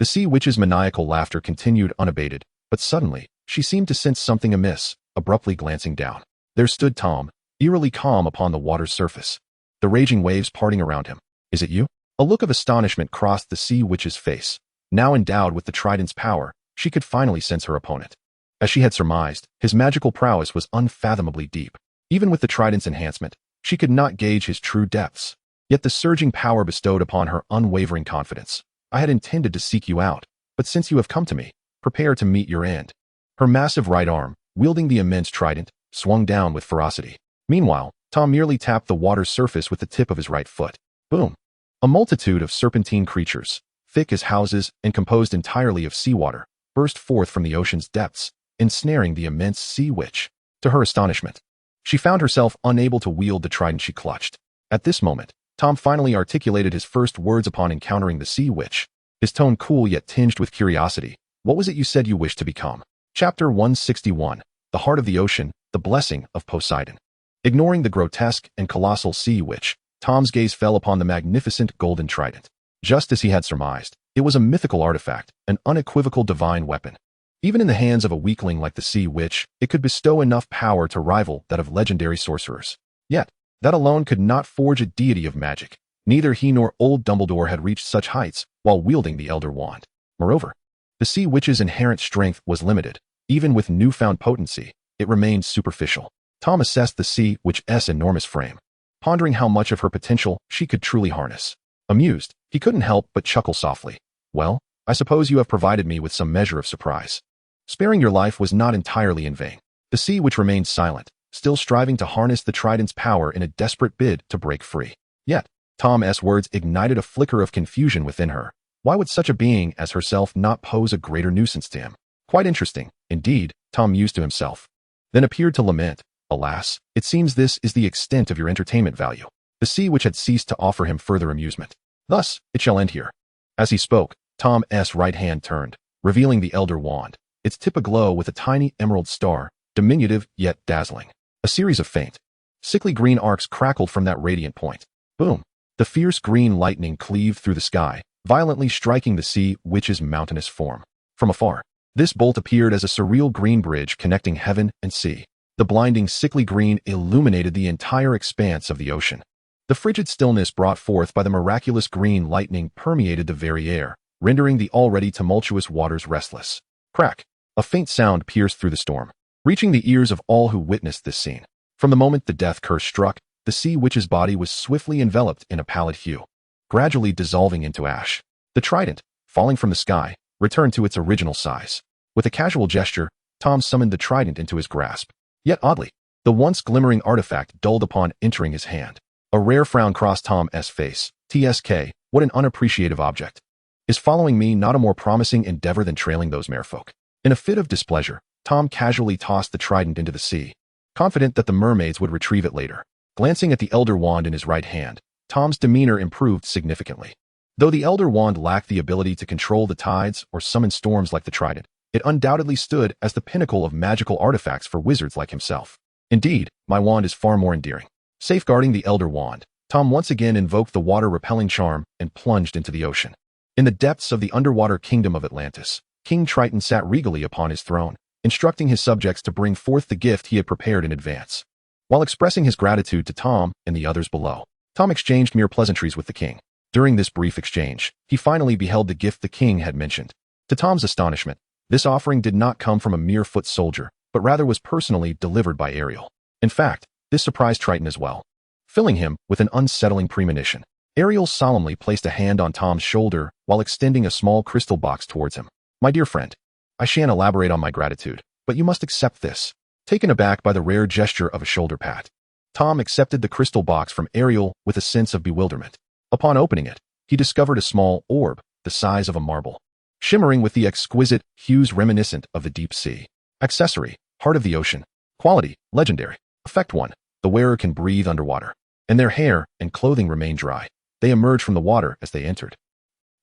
The sea witch's maniacal laughter continued unabated, but suddenly, she seemed to sense something amiss, abruptly glancing down. There stood Tom, eerily calm upon the water's surface, the raging waves parting around him. "Is it you?" A look of astonishment crossed the sea witch's face. Now endowed with the trident's power, she could finally sense her opponent. As she had surmised, his magical prowess was unfathomably deep. Even with the trident's enhancement, she could not gauge his true depths. Yet the surging power bestowed upon her unwavering confidence. "I had intended to seek you out, but since you have come to me, prepare to meet your end." Her massive right arm, wielding the immense trident, swung down with ferocity. Meanwhile, Tom merely tapped the water's surface with the tip of his right foot. Boom! A multitude of serpentine creatures, thick as houses and composed entirely of seawater, burst forth from the ocean's depths, ensnaring the immense sea witch. To her astonishment, she found herself unable to wield the trident she clutched. At this moment, Tom finally articulated his first words upon encountering the sea witch, his tone cool yet tinged with curiosity. "What was it you said you wished to become?" Chapter 161, The Heart of the Ocean, The Blessing of Poseidon. Ignoring the grotesque and colossal sea witch, Tom's gaze fell upon the magnificent golden trident. Just as he had surmised, it was a mythical artifact, an unequivocal divine weapon. Even in the hands of a weakling like the sea witch, it could bestow enough power to rival that of legendary sorcerers. Yet, that alone could not forge a deity of magic. Neither he nor old Dumbledore had reached such heights while wielding the Elder Wand. Moreover, the sea witch's inherent strength was limited. Even with newfound potency, it remained superficial. Tom assessed the sea witch's enormous frame, pondering how much of her potential she could truly harness. Amused, he couldn't help but chuckle softly. "Well, I suppose you have provided me with some measure of surprise." Sparing your life was not entirely in vain. The sea witch remained silent, still striving to harness the trident's power in a desperate bid to break free. Yet, Tom's words ignited a flicker of confusion within her. Why would such a being as herself not pose a greater nuisance to him? Quite interesting, indeed, Tom mused to himself. Then appeared to lament, "Alas, it seems this is the extent of your entertainment value." The sea witch had ceased to offer him further amusement. "Thus, it shall end here." As he spoke, Tom's right hand turned, revealing the Elder Wand, its tip aglow with a tiny emerald star, diminutive yet dazzling. A series of faint, sickly green arcs crackled from that radiant point. Boom! The fierce green lightning cleaved through the sky, violently striking the sea witch's mountainous form. From afar, this bolt appeared as a surreal green bridge connecting heaven and sea. The blinding sickly green illuminated the entire expanse of the ocean. The frigid stillness brought forth by the miraculous green lightning permeated the very air, rendering the already tumultuous waters restless. Crack! A faint sound pierced through the storm, reaching the ears of all who witnessed this scene. From the moment the death curse struck, the sea witch's body was swiftly enveloped in a pallid hue, gradually dissolving into ash. The trident, falling from the sky, returned to its original size. With a casual gesture, Tom summoned the trident into his grasp. Yet oddly, the once glimmering artifact dulled upon entering his hand. A rare frown crossed Tom's face. "TSK, what an unappreciative object. Is following me not a more promising endeavor than trailing those merfolk?" In a fit of displeasure, Tom casually tossed the trident into the sea, confident that the mermaids would retrieve it later. Glancing at the Elder Wand in his right hand, Tom's demeanor improved significantly. Though the Elder Wand lacked the ability to control the tides or summon storms like the trident, it undoubtedly stood as the pinnacle of magical artifacts for wizards like himself. "Indeed, my wand is far more endearing." Safeguarding the Elder Wand, Tom once again invoked the water-repelling charm and plunged into the ocean. In the depths of the underwater kingdom of Atlantis, King Triton sat regally upon his throne, instructing his subjects to bring forth the gift he had prepared in advance. While expressing his gratitude to Tom and the others below, Tom exchanged mere pleasantries with the king. During this brief exchange, he finally beheld the gift the king had mentioned. To Tom's astonishment, this offering did not come from a mere foot soldier, but rather was personally delivered by Ariel. In fact, This surprised Triton as well, filling him with an unsettling premonition. Ariel solemnly placed a hand on Tom's shoulder while extending a small crystal box towards him. My dear friend, I shan't elaborate on my gratitude, but you must accept this. Taken aback by the rare gesture of a shoulder pat, Tom accepted the crystal box from Ariel with a sense of bewilderment. Upon opening it, he discovered a small orb the size of a marble, shimmering with the exquisite hues reminiscent of the deep sea. Accessory, Heart of the Ocean. Quality, Legendary. Effect 1. The wearer can breathe underwater, and their hair and clothing remain dry. They emerge from the water as they entered.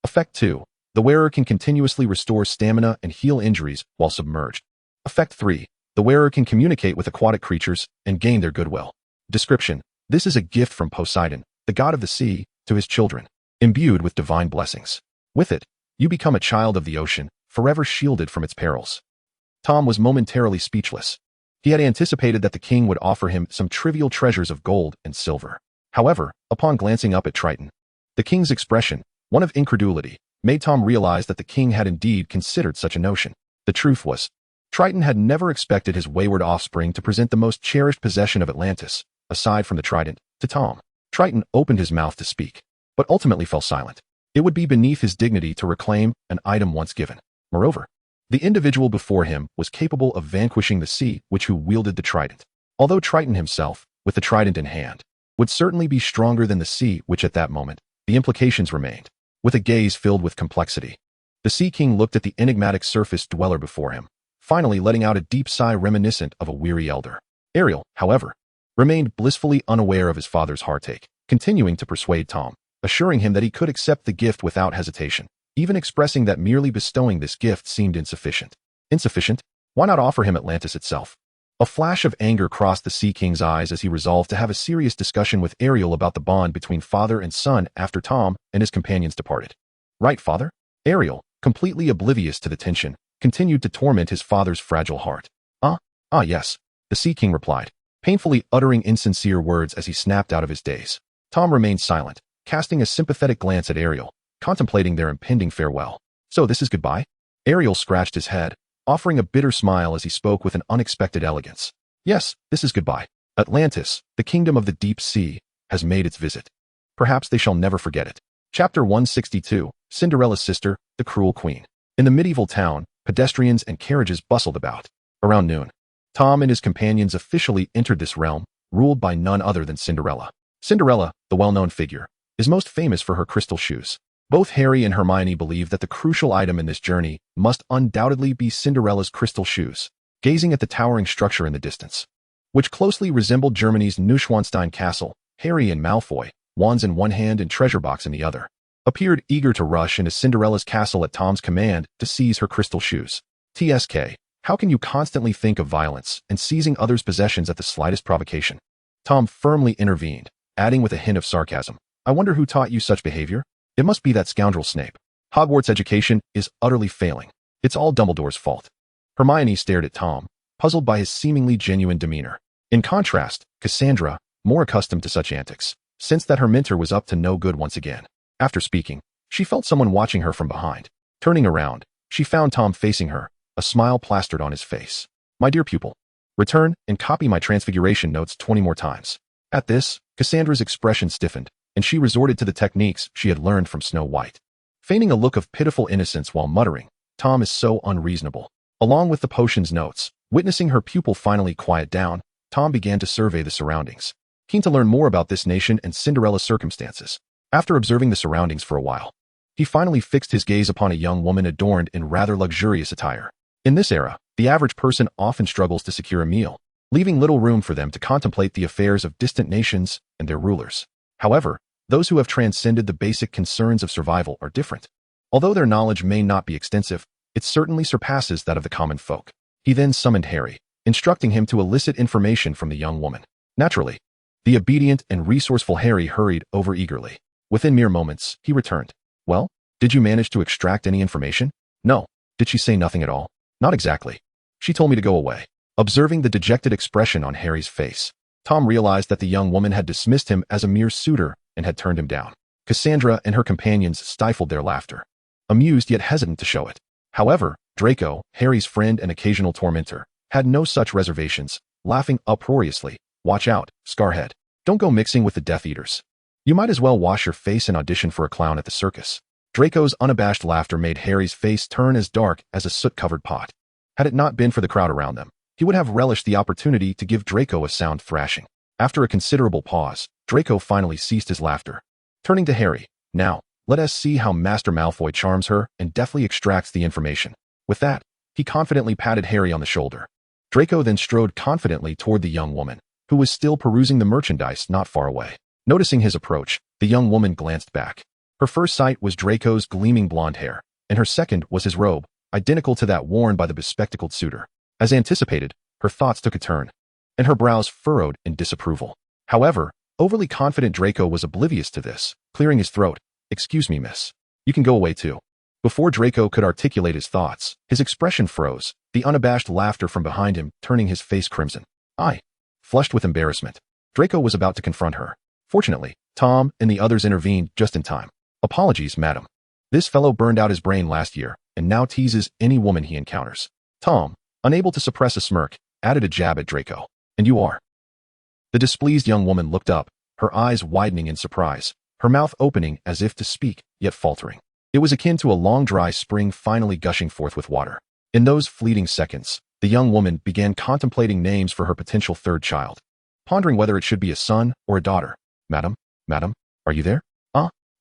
Effect 2. The wearer can continuously restore stamina and heal injuries while submerged. Effect 3. The wearer can communicate with aquatic creatures and gain their goodwill. Description: this is a gift from Poseidon, the god of the sea, to his children, imbued with divine blessings. With it, you become a child of the ocean, forever shielded from its perils. Tom was momentarily speechless. He had anticipated that the king would offer him some trivial treasures of gold and silver. However, upon glancing up at Triton, the king's expression, one of incredulity, made Tom realize that the king had indeed considered such a notion. The truth was, Triton had never expected his wayward offspring to present the most cherished possession of Atlantis, aside from the trident, to Tom. Triton opened his mouth to speak, but ultimately fell silent. It would be beneath his dignity to reclaim an item once given. Moreover, the individual before him was capable of vanquishing the sea who wielded the trident. Although Triton himself, with the trident in hand, would certainly be stronger than the sea at that moment, the implications remained. With a gaze filled with complexity, the Sea King looked at the enigmatic surface dweller before him, finally letting out a deep sigh reminiscent of a weary elder. Ariel, however, remained blissfully unaware of his father's heartache, continuing to persuade Tom, assuring him that he could accept the gift without hesitation, even expressing that merely bestowing this gift seemed insufficient. Insufficient? Why not offer him Atlantis itself? A flash of anger crossed the Sea King's eyes as he resolved to have a serious discussion with Ariel about the bond between father and son after Tom and his companions departed. Right, father? Ariel, completely oblivious to the tension, continued to torment his father's fragile heart. Yes, the Sea King replied, painfully uttering insincere words as he snapped out of his daze. Tom remained silent, casting a sympathetic glance at Ariel, contemplating their impending farewell. So this is goodbye? Ariel scratched his head, offering a bitter smile as he spoke with an unexpected elegance. Yes, this is goodbye. Atlantis, the kingdom of the deep sea, has made its visit. Perhaps they shall never forget it. Chapter 162, Cinderella's Sister, the Cruel Queen. In the medieval town, pedestrians and carriages bustled about. Around noon, Tom and his companions officially entered this realm, ruled by none other than Cinderella. Cinderella, the well-known figure, is most famous for her crystal shoes. Both Harry and Hermione believe that the crucial item in this journey must undoubtedly be Cinderella's crystal shoes. Gazing at the towering structure in the distance, which closely resembled Germany's Neuschwanstein Castle, Harry and Malfoy, wands in one hand and treasure box in the other, appeared eager to rush into Cinderella's castle at Tom's command to seize her crystal shoes. TSK, how can you constantly think of violence and seizing others' possessions at the slightest provocation? Tom firmly intervened, adding with a hint of sarcasm, I wonder who taught you such behavior? It must be that scoundrel Snape. Hogwarts education is utterly failing. It's all Dumbledore's fault. Hermione stared at Tom, puzzled by his seemingly genuine demeanor. In contrast, Cassandra, more accustomed to such antics, sensed that her mentor was up to no good once again. After speaking, she felt someone watching her from behind. Turning around, she found Tom facing her, a smile plastered on his face. My dear pupil, return and copy my transfiguration notes 20 more times. At this, Cassandra's expression stiffened, and she resorted to the techniques she had learned from Snow White. Feigning a look of pitiful innocence while muttering, Tom is so unreasonable. Along with the potion's notes, witnessing her pupil finally quiet down, Tom began to survey the surroundings, keen to learn more about this nation and Cinderella's circumstances. After observing the surroundings for a while, he finally fixed his gaze upon a young woman adorned in rather luxurious attire. In this era, the average person often struggles to secure a meal, leaving little room for them to contemplate the affairs of distant nations and their rulers. However, those who have transcended the basic concerns of survival are different. Although their knowledge may not be extensive, it certainly surpasses that of the common folk. He then summoned Harry, instructing him to elicit information from the young woman. Naturally, the obedient and resourceful Harry hurried over eagerly. Within mere moments, he returned. Well, did you manage to extract any information? No. Did she say nothing at all? Not exactly. She told me to go away. Observing the dejected expression on Harry's face, Tom realized that the young woman had dismissed him as a mere suitor and had turned him down. Cassandra and her companions stifled their laughter, amused yet hesitant to show it. However, Draco, Harry's friend and occasional tormentor, had no such reservations, laughing uproariously, Watch out, Scarhead. Don't go mixing with the Death Eaters. You might as well wash your face and audition for a clown at the circus. Draco's unabashed laughter made Harry's face turn as dark as a soot-covered pot. Had it not been for the crowd around them, he would have relished the opportunity to give Draco a sound thrashing. After a considerable pause, Draco finally ceased his laughter. Turning to Harry, now, let us see how Master Malfoy charms her and deftly extracts the information. With that, he confidently patted Harry on the shoulder. Draco then strode confidently toward the young woman, who was still perusing the merchandise not far away. Noticing his approach, the young woman glanced back. Her first sight was Draco's gleaming blonde hair, and her second was his robe, identical to that worn by the bespectacled suitor. As anticipated, her thoughts took a turn, and her brows furrowed in disapproval. However, overly confident Draco was oblivious to this, clearing his throat. "Excuse me, miss. You can go away too." Before Draco could articulate his thoughts, his expression froze, the unabashed laughter from behind him turning his face crimson. "I." Flushed with embarrassment, Draco was about to confront her. Fortunately, Tom and the others intervened just in time. "Apologies, madam. This fellow burned out his brain last year and now teases any woman he encounters." Tom, unable to suppress a smirk, added a jab at Draco. "And you are?" The displeased young woman looked up, her eyes widening in surprise, her mouth opening as if to speak, yet faltering. It was akin to a long dry spring finally gushing forth with water. In those fleeting seconds, the young woman began contemplating names for her potential third child, pondering whether it should be a son or a daughter. Madam, are you there?"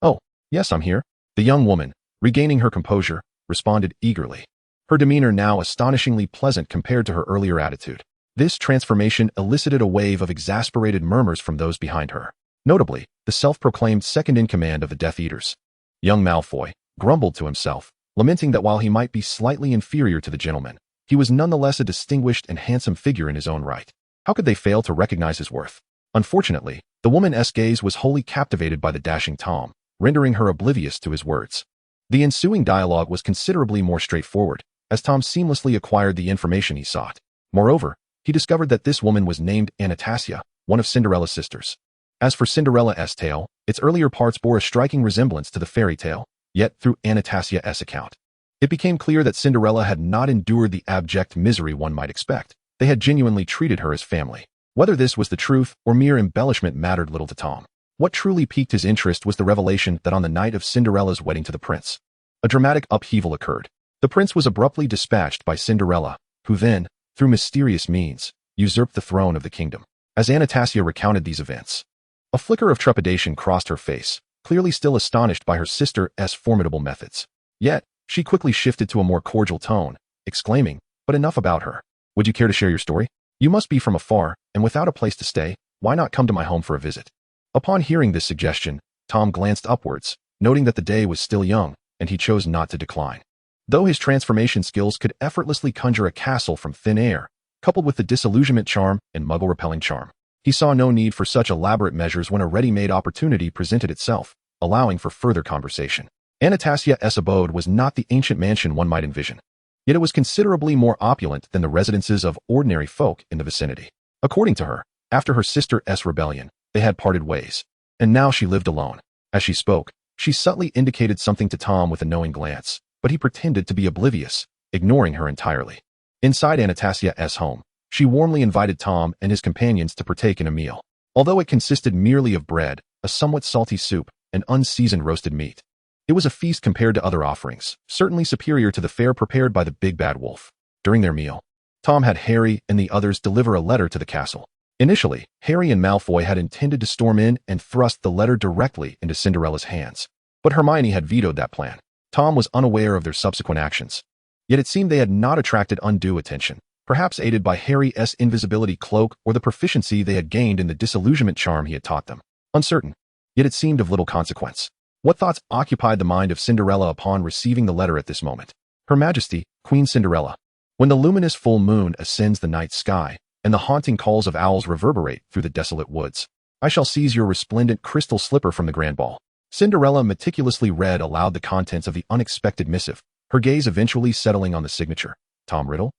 "Oh, yes, I'm here." The young woman, regaining her composure, responded eagerly, her demeanor now astonishingly pleasant compared to her earlier attitude. This transformation elicited a wave of exasperated murmurs from those behind her, notably the self-proclaimed second-in-command of the Death Eaters. Young Malfoy grumbled to himself, lamenting that while he might be slightly inferior to the gentleman, he was nonetheless a distinguished and handsome figure in his own right. How could they fail to recognize his worth? Unfortunately, the woman's gaze was wholly captivated by the dashing Tom, rendering her oblivious to his words. The ensuing dialogue was considerably more straightforward, as Tom seamlessly acquired the information he sought. Moreover, he discovered that this woman was named Anastasia, one of Cinderella's sisters. As for Cinderella's tale, its earlier parts bore a striking resemblance to the fairy tale, yet through Anastasia's account, it became clear that Cinderella had not endured the abject misery one might expect. They had genuinely treated her as family. Whether this was the truth or mere embellishment mattered little to Tom. What truly piqued his interest was the revelation that on the night of Cinderella's wedding to the prince, a dramatic upheaval occurred. The prince was abruptly dispatched by Cinderella, who then, through mysterious means, usurped the throne of the kingdom. As Anastasia recounted these events, a flicker of trepidation crossed her face, clearly still astonished by her sister's formidable methods. Yet, she quickly shifted to a more cordial tone, exclaiming, "But enough about her. Would you care to share your story? You must be from afar, and without a place to stay. Why not come to my home for a visit?" Upon hearing this suggestion, Tom glanced upwards, noting that the day was still young, and he chose not to decline. Though his transformation skills could effortlessly conjure a castle from thin air, coupled with the disillusionment charm and muggle-repelling charm, he saw no need for such elaborate measures when a ready-made opportunity presented itself, allowing for further conversation. Anastasia's abode was not the ancient mansion one might envision, yet it was considerably more opulent than the residences of ordinary folk in the vicinity. According to her, after her sister's rebellion, they had parted ways, and now she lived alone. As she spoke, she subtly indicated something to Tom with a knowing glance, but he pretended to be oblivious, ignoring her entirely. Inside Anastasia's home, she warmly invited Tom and his companions to partake in a meal. Although it consisted merely of bread, a somewhat salty soup, and unseasoned roasted meat, it was a feast compared to other offerings, certainly superior to the fare prepared by the big bad wolf. During their meal, Tom had Harry and the others deliver a letter to the castle. Initially, Harry and Malfoy had intended to storm in and thrust the letter directly into Cinderella's hands, but Hermione had vetoed that plan. Tom was unaware of their subsequent actions, yet it seemed they had not attracted undue attention, perhaps aided by Harry's invisibility cloak or the proficiency they had gained in the disillusionment charm he had taught them. Uncertain, yet it seemed of little consequence. What thoughts occupied the mind of Cinderella upon receiving the letter at this moment? Her Majesty, Queen Cinderella. When the luminous full moon ascends the night sky, and the haunting calls of owls reverberate through the desolate woods, I shall seize your resplendent crystal slipper from the grand ball. Cinderella meticulously read aloud the contents of the unexpected missive, her gaze eventually settling on the signature. Tom Riddle?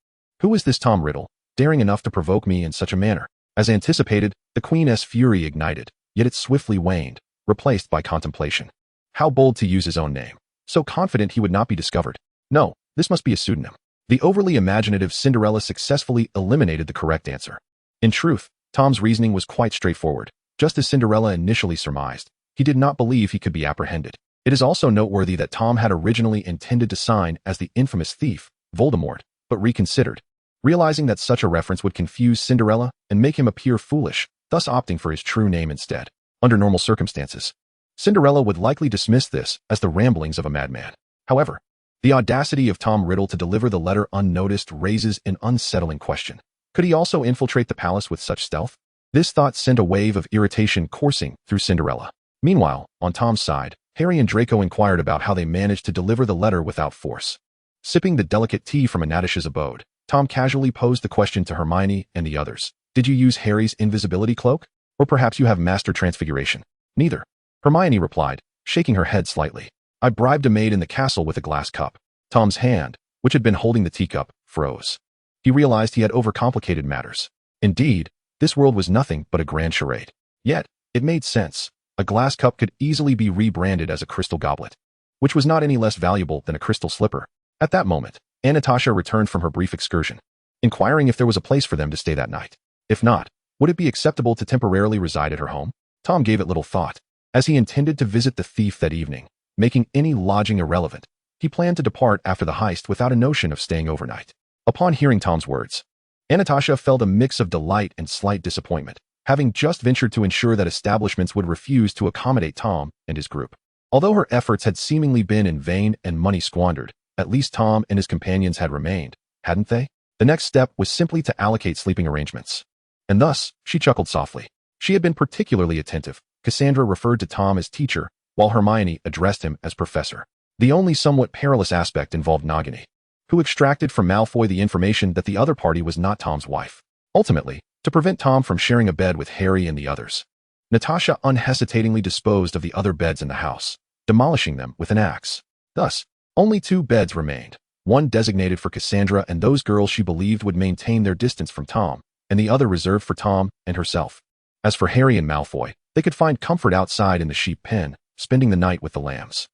Who is this Tom Riddle, daring enough to provoke me in such a manner? As anticipated, the Queen's fury ignited, yet it swiftly waned, replaced by contemplation. How bold to use his own name, so confident he would not be discovered. No, this must be a pseudonym. The overly imaginative Cinderella successfully eliminated the correct answer. In truth, Tom's reasoning was quite straightforward. Just as Cinderella initially surmised, he did not believe he could be apprehended. It is also noteworthy that Tom had originally intended to sign as the infamous thief, Voldemort, but reconsidered, realizing that such a reference would confuse Cinderella and make him appear foolish, thus opting for his true name instead. Under normal circumstances, Cinderella would likely dismiss this as the ramblings of a madman. However, the audacity of Tom Riddle to deliver the letter unnoticed raises an unsettling question. Could he also infiltrate the palace with such stealth? This thought sent a wave of irritation coursing through Cinderella. Meanwhile, on Tom's side, Harry and Draco inquired about how they managed to deliver the letter without force. Sipping the delicate tea from Anatash's abode, Tom casually posed the question to Hermione and the others. Did you use Harry's invisibility cloak? Or perhaps you have master transfiguration? Neither. Hermione replied, shaking her head slightly. I bribed a maid in the castle with a glass cup. Tom's hand, which had been holding the teacup, froze. He realized he had overcomplicated matters. Indeed, this world was nothing but a grand charade. Yet, it made sense. A glass cup could easily be rebranded as a crystal goblet, which was not any less valuable than a crystal slipper. At that moment, Anastasia returned from her brief excursion, inquiring if there was a place for them to stay that night. If not, would it be acceptable to temporarily reside at her home? Tom gave it little thought, as he intended to visit the thief that evening, making any lodging irrelevant. He planned to depart after the heist without a notion of staying overnight. Upon hearing Tom's words, Anastasia felt a mix of delight and slight disappointment, having just ventured to ensure that establishments would refuse to accommodate Tom and his group. Although her efforts had seemingly been in vain and money squandered, at least Tom and his companions had remained, hadn't they? The next step was simply to allocate sleeping arrangements. And thus, she chuckled softly. She had been particularly attentive. Cassandra referred to Tom as teacher, while Hermione addressed him as professor. The only somewhat perilous aspect involved Nagini, who extracted from Malfoy the information that the other party was not Tom's wife. Ultimately, to prevent Tom from sharing a bed with Harry and the others, Natasha unhesitatingly disposed of the other beds in the house, demolishing them with an axe. Thus, only 2 beds remained, one designated for Cassandra and those girls she believed would maintain their distance from Tom, and the other reserved for Tom and herself. As for Harry and Malfoy, they could find comfort outside in the sheep pen, spending the night with the lambs.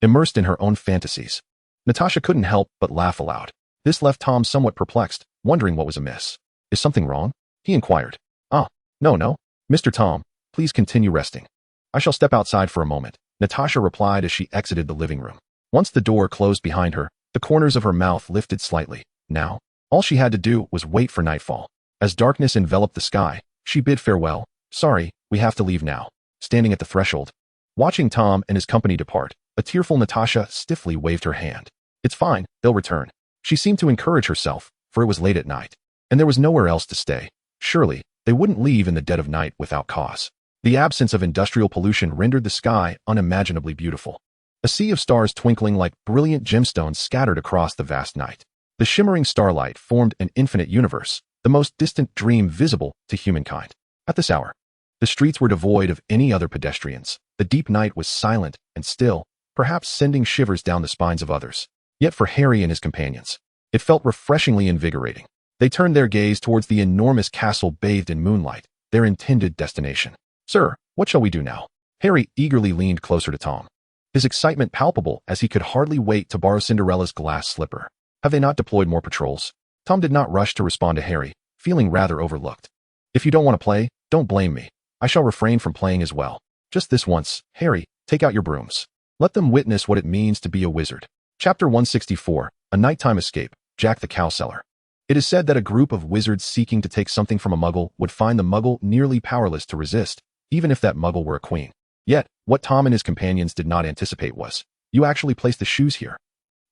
Immersed in her own fantasies, Natasha couldn't help but laugh aloud. This left Tom somewhat perplexed, wondering what was amiss. Is something wrong? He inquired. No. Mr. Tom, please continue resting. I shall step outside for a moment, Natasha replied as she exited the living room. Once the door closed behind her, the corners of her mouth lifted slightly. Now, all she had to do was wait for nightfall. As darkness enveloped the sky, she bid farewell. Sorry, we have to leave now. Standing at the threshold, watching Tom and his company depart, a tearful Natasha stiffly waved her hand. It's fine, they'll return. She seemed to encourage herself, for it was late at night, and there was nowhere else to stay. Surely, they wouldn't leave in the dead of night without cause. The absence of industrial pollution rendered the sky unimaginably beautiful. A sea of stars twinkling like brilliant gemstones scattered across the vast night. The shimmering starlight formed an infinite universe, the most distant dream visible to humankind. At this hour, the streets were devoid of any other pedestrians. The deep night was silent and still, perhaps sending shivers down the spines of others. Yet for Harry and his companions, it felt refreshingly invigorating. They turned their gaze towards the enormous castle bathed in moonlight, their intended destination. Sir, what shall we do now? Harry eagerly leaned closer to Tom, his excitement palpable as he could hardly wait to borrow Cinderella's glass slipper. Have they not deployed more patrols? Tom did not rush to respond to Harry, feeling rather overlooked. If you don't want to play, don't blame me. I shall refrain from playing as well. Just this once, Harry, take out your brooms. Let them witness what it means to be a wizard. Chapter 164, A Nighttime Escape, Jack the Cowseller. It is said that a group of wizards seeking to take something from a muggle would find the muggle nearly powerless to resist, even if that muggle were a queen. Yet, what Tom and his companions did not anticipate was, you actually placed the shoes here.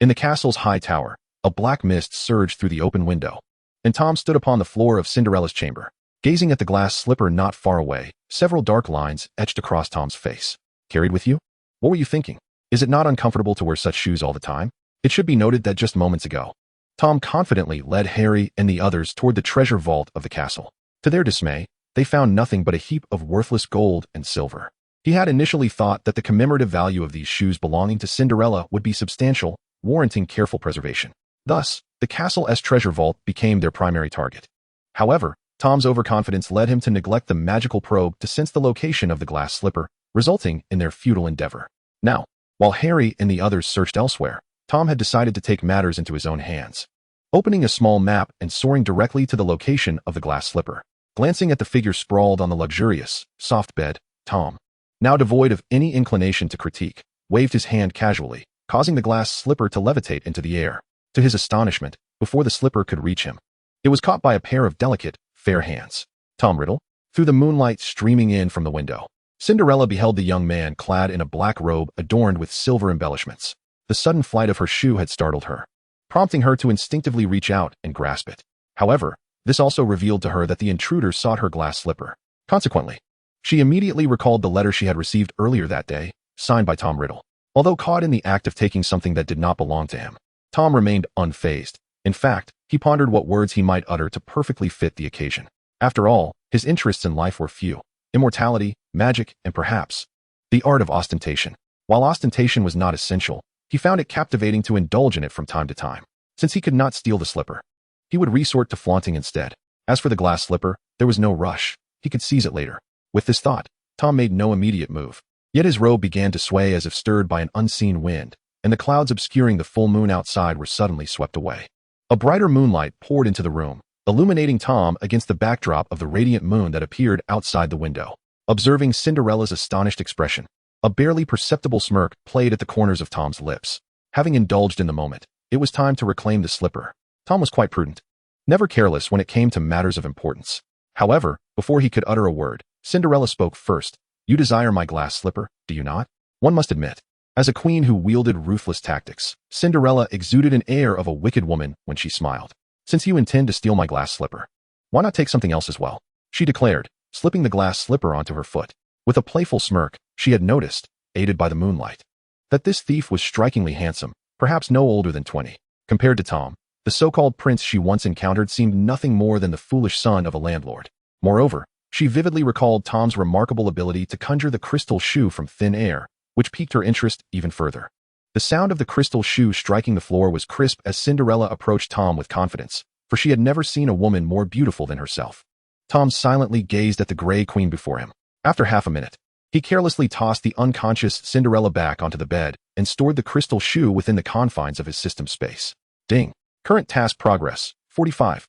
In the castle's high tower, a black mist surged through the open window, and Tom stood upon the floor of Cinderella's chamber, gazing at the glass slipper not far away. Several dark lines etched across Tom's face. Carried with you? What were you thinking? Is it not uncomfortable to wear such shoes all the time? It should be noted that just moments ago, Tom confidently led Harry and the others toward the treasure vault of the castle. To their dismay, they found nothing but a heap of worthless gold and silver. He had initially thought that the commemorative value of these shoes belonging to Cinderella would be substantial, warranting careful preservation. Thus, the castle's treasure vault became their primary target. However, Tom's overconfidence led him to neglect the magical probe to sense the location of the glass slipper, resulting in their futile endeavor. Now, while Harry and the others searched elsewhere, Tom had decided to take matters into his own hands. Opening a small map and soaring directly to the location of the glass slipper, Glancing at the figure sprawled on the luxurious, soft bed, Tom, now devoid of any inclination to critique, waved his hand casually, causing the glass slipper to levitate into the air. To his astonishment, before the slipper could reach him, it was caught by a pair of delicate, fair hands. Tom Riddle? Through the moonlight streaming in from the window, Cinderella beheld the young man clad in a black robe adorned with silver embellishments. The sudden flight of her shoe had startled her, prompting her to instinctively reach out and grasp it. However, this also revealed to her that the intruder sought her glass slipper. Consequently, she immediately recalled the letter she had received earlier that day, signed by Tom Riddle. Although caught in the act of taking something that did not belong to him, Tom remained unfazed. In fact, he pondered what words he might utter to perfectly fit the occasion. After all, his interests in life were few: immortality, magic, and perhaps the art of ostentation. While ostentation was not essential, he found it captivating to indulge in it from time to time. Since he could not steal the slipper, he would resort to flaunting instead. As for the glass slipper, there was no rush. He could seize it later. With this thought, Tom made no immediate move. Yet his robe began to sway as if stirred by an unseen wind, and the clouds obscuring the full moon outside were suddenly swept away. A brighter moonlight poured into the room, illuminating Tom against the backdrop of the radiant moon that appeared outside the window. Observing Cinderella's astonished expression, a barely perceptible smirk played at the corners of Tom's lips. Having indulged in the moment, it was time to reclaim the slipper. Tom was quite prudent, never careless when it came to matters of importance. However, before he could utter a word, Cinderella spoke first. "You desire my glass slipper, do you not?" One must admit, as a queen who wielded ruthless tactics, Cinderella exuded an air of a wicked woman when she smiled. "Since you intend to steal my glass slipper, why not take something else as well?" she declared, slipping the glass slipper onto her foot. With a playful smirk, she had noticed, aided by the moonlight, that this thief was strikingly handsome, perhaps no older than 20. Compared to Tom, the so-called prince she once encountered seemed nothing more than the foolish son of a landlord. Moreover, she vividly recalled Tom's remarkable ability to conjure the crystal shoe from thin air, which piqued her interest even further. The sound of the crystal shoe striking the floor was crisp as Cinderella approached Tom with confidence, for she had never seen a woman more beautiful than herself. Tom silently gazed at the gray queen before him. After half a minute, he carelessly tossed the unconscious Cinderella back onto the bed and stored the crystal shoe within the confines of his system space. Ding. Current task progress, 45.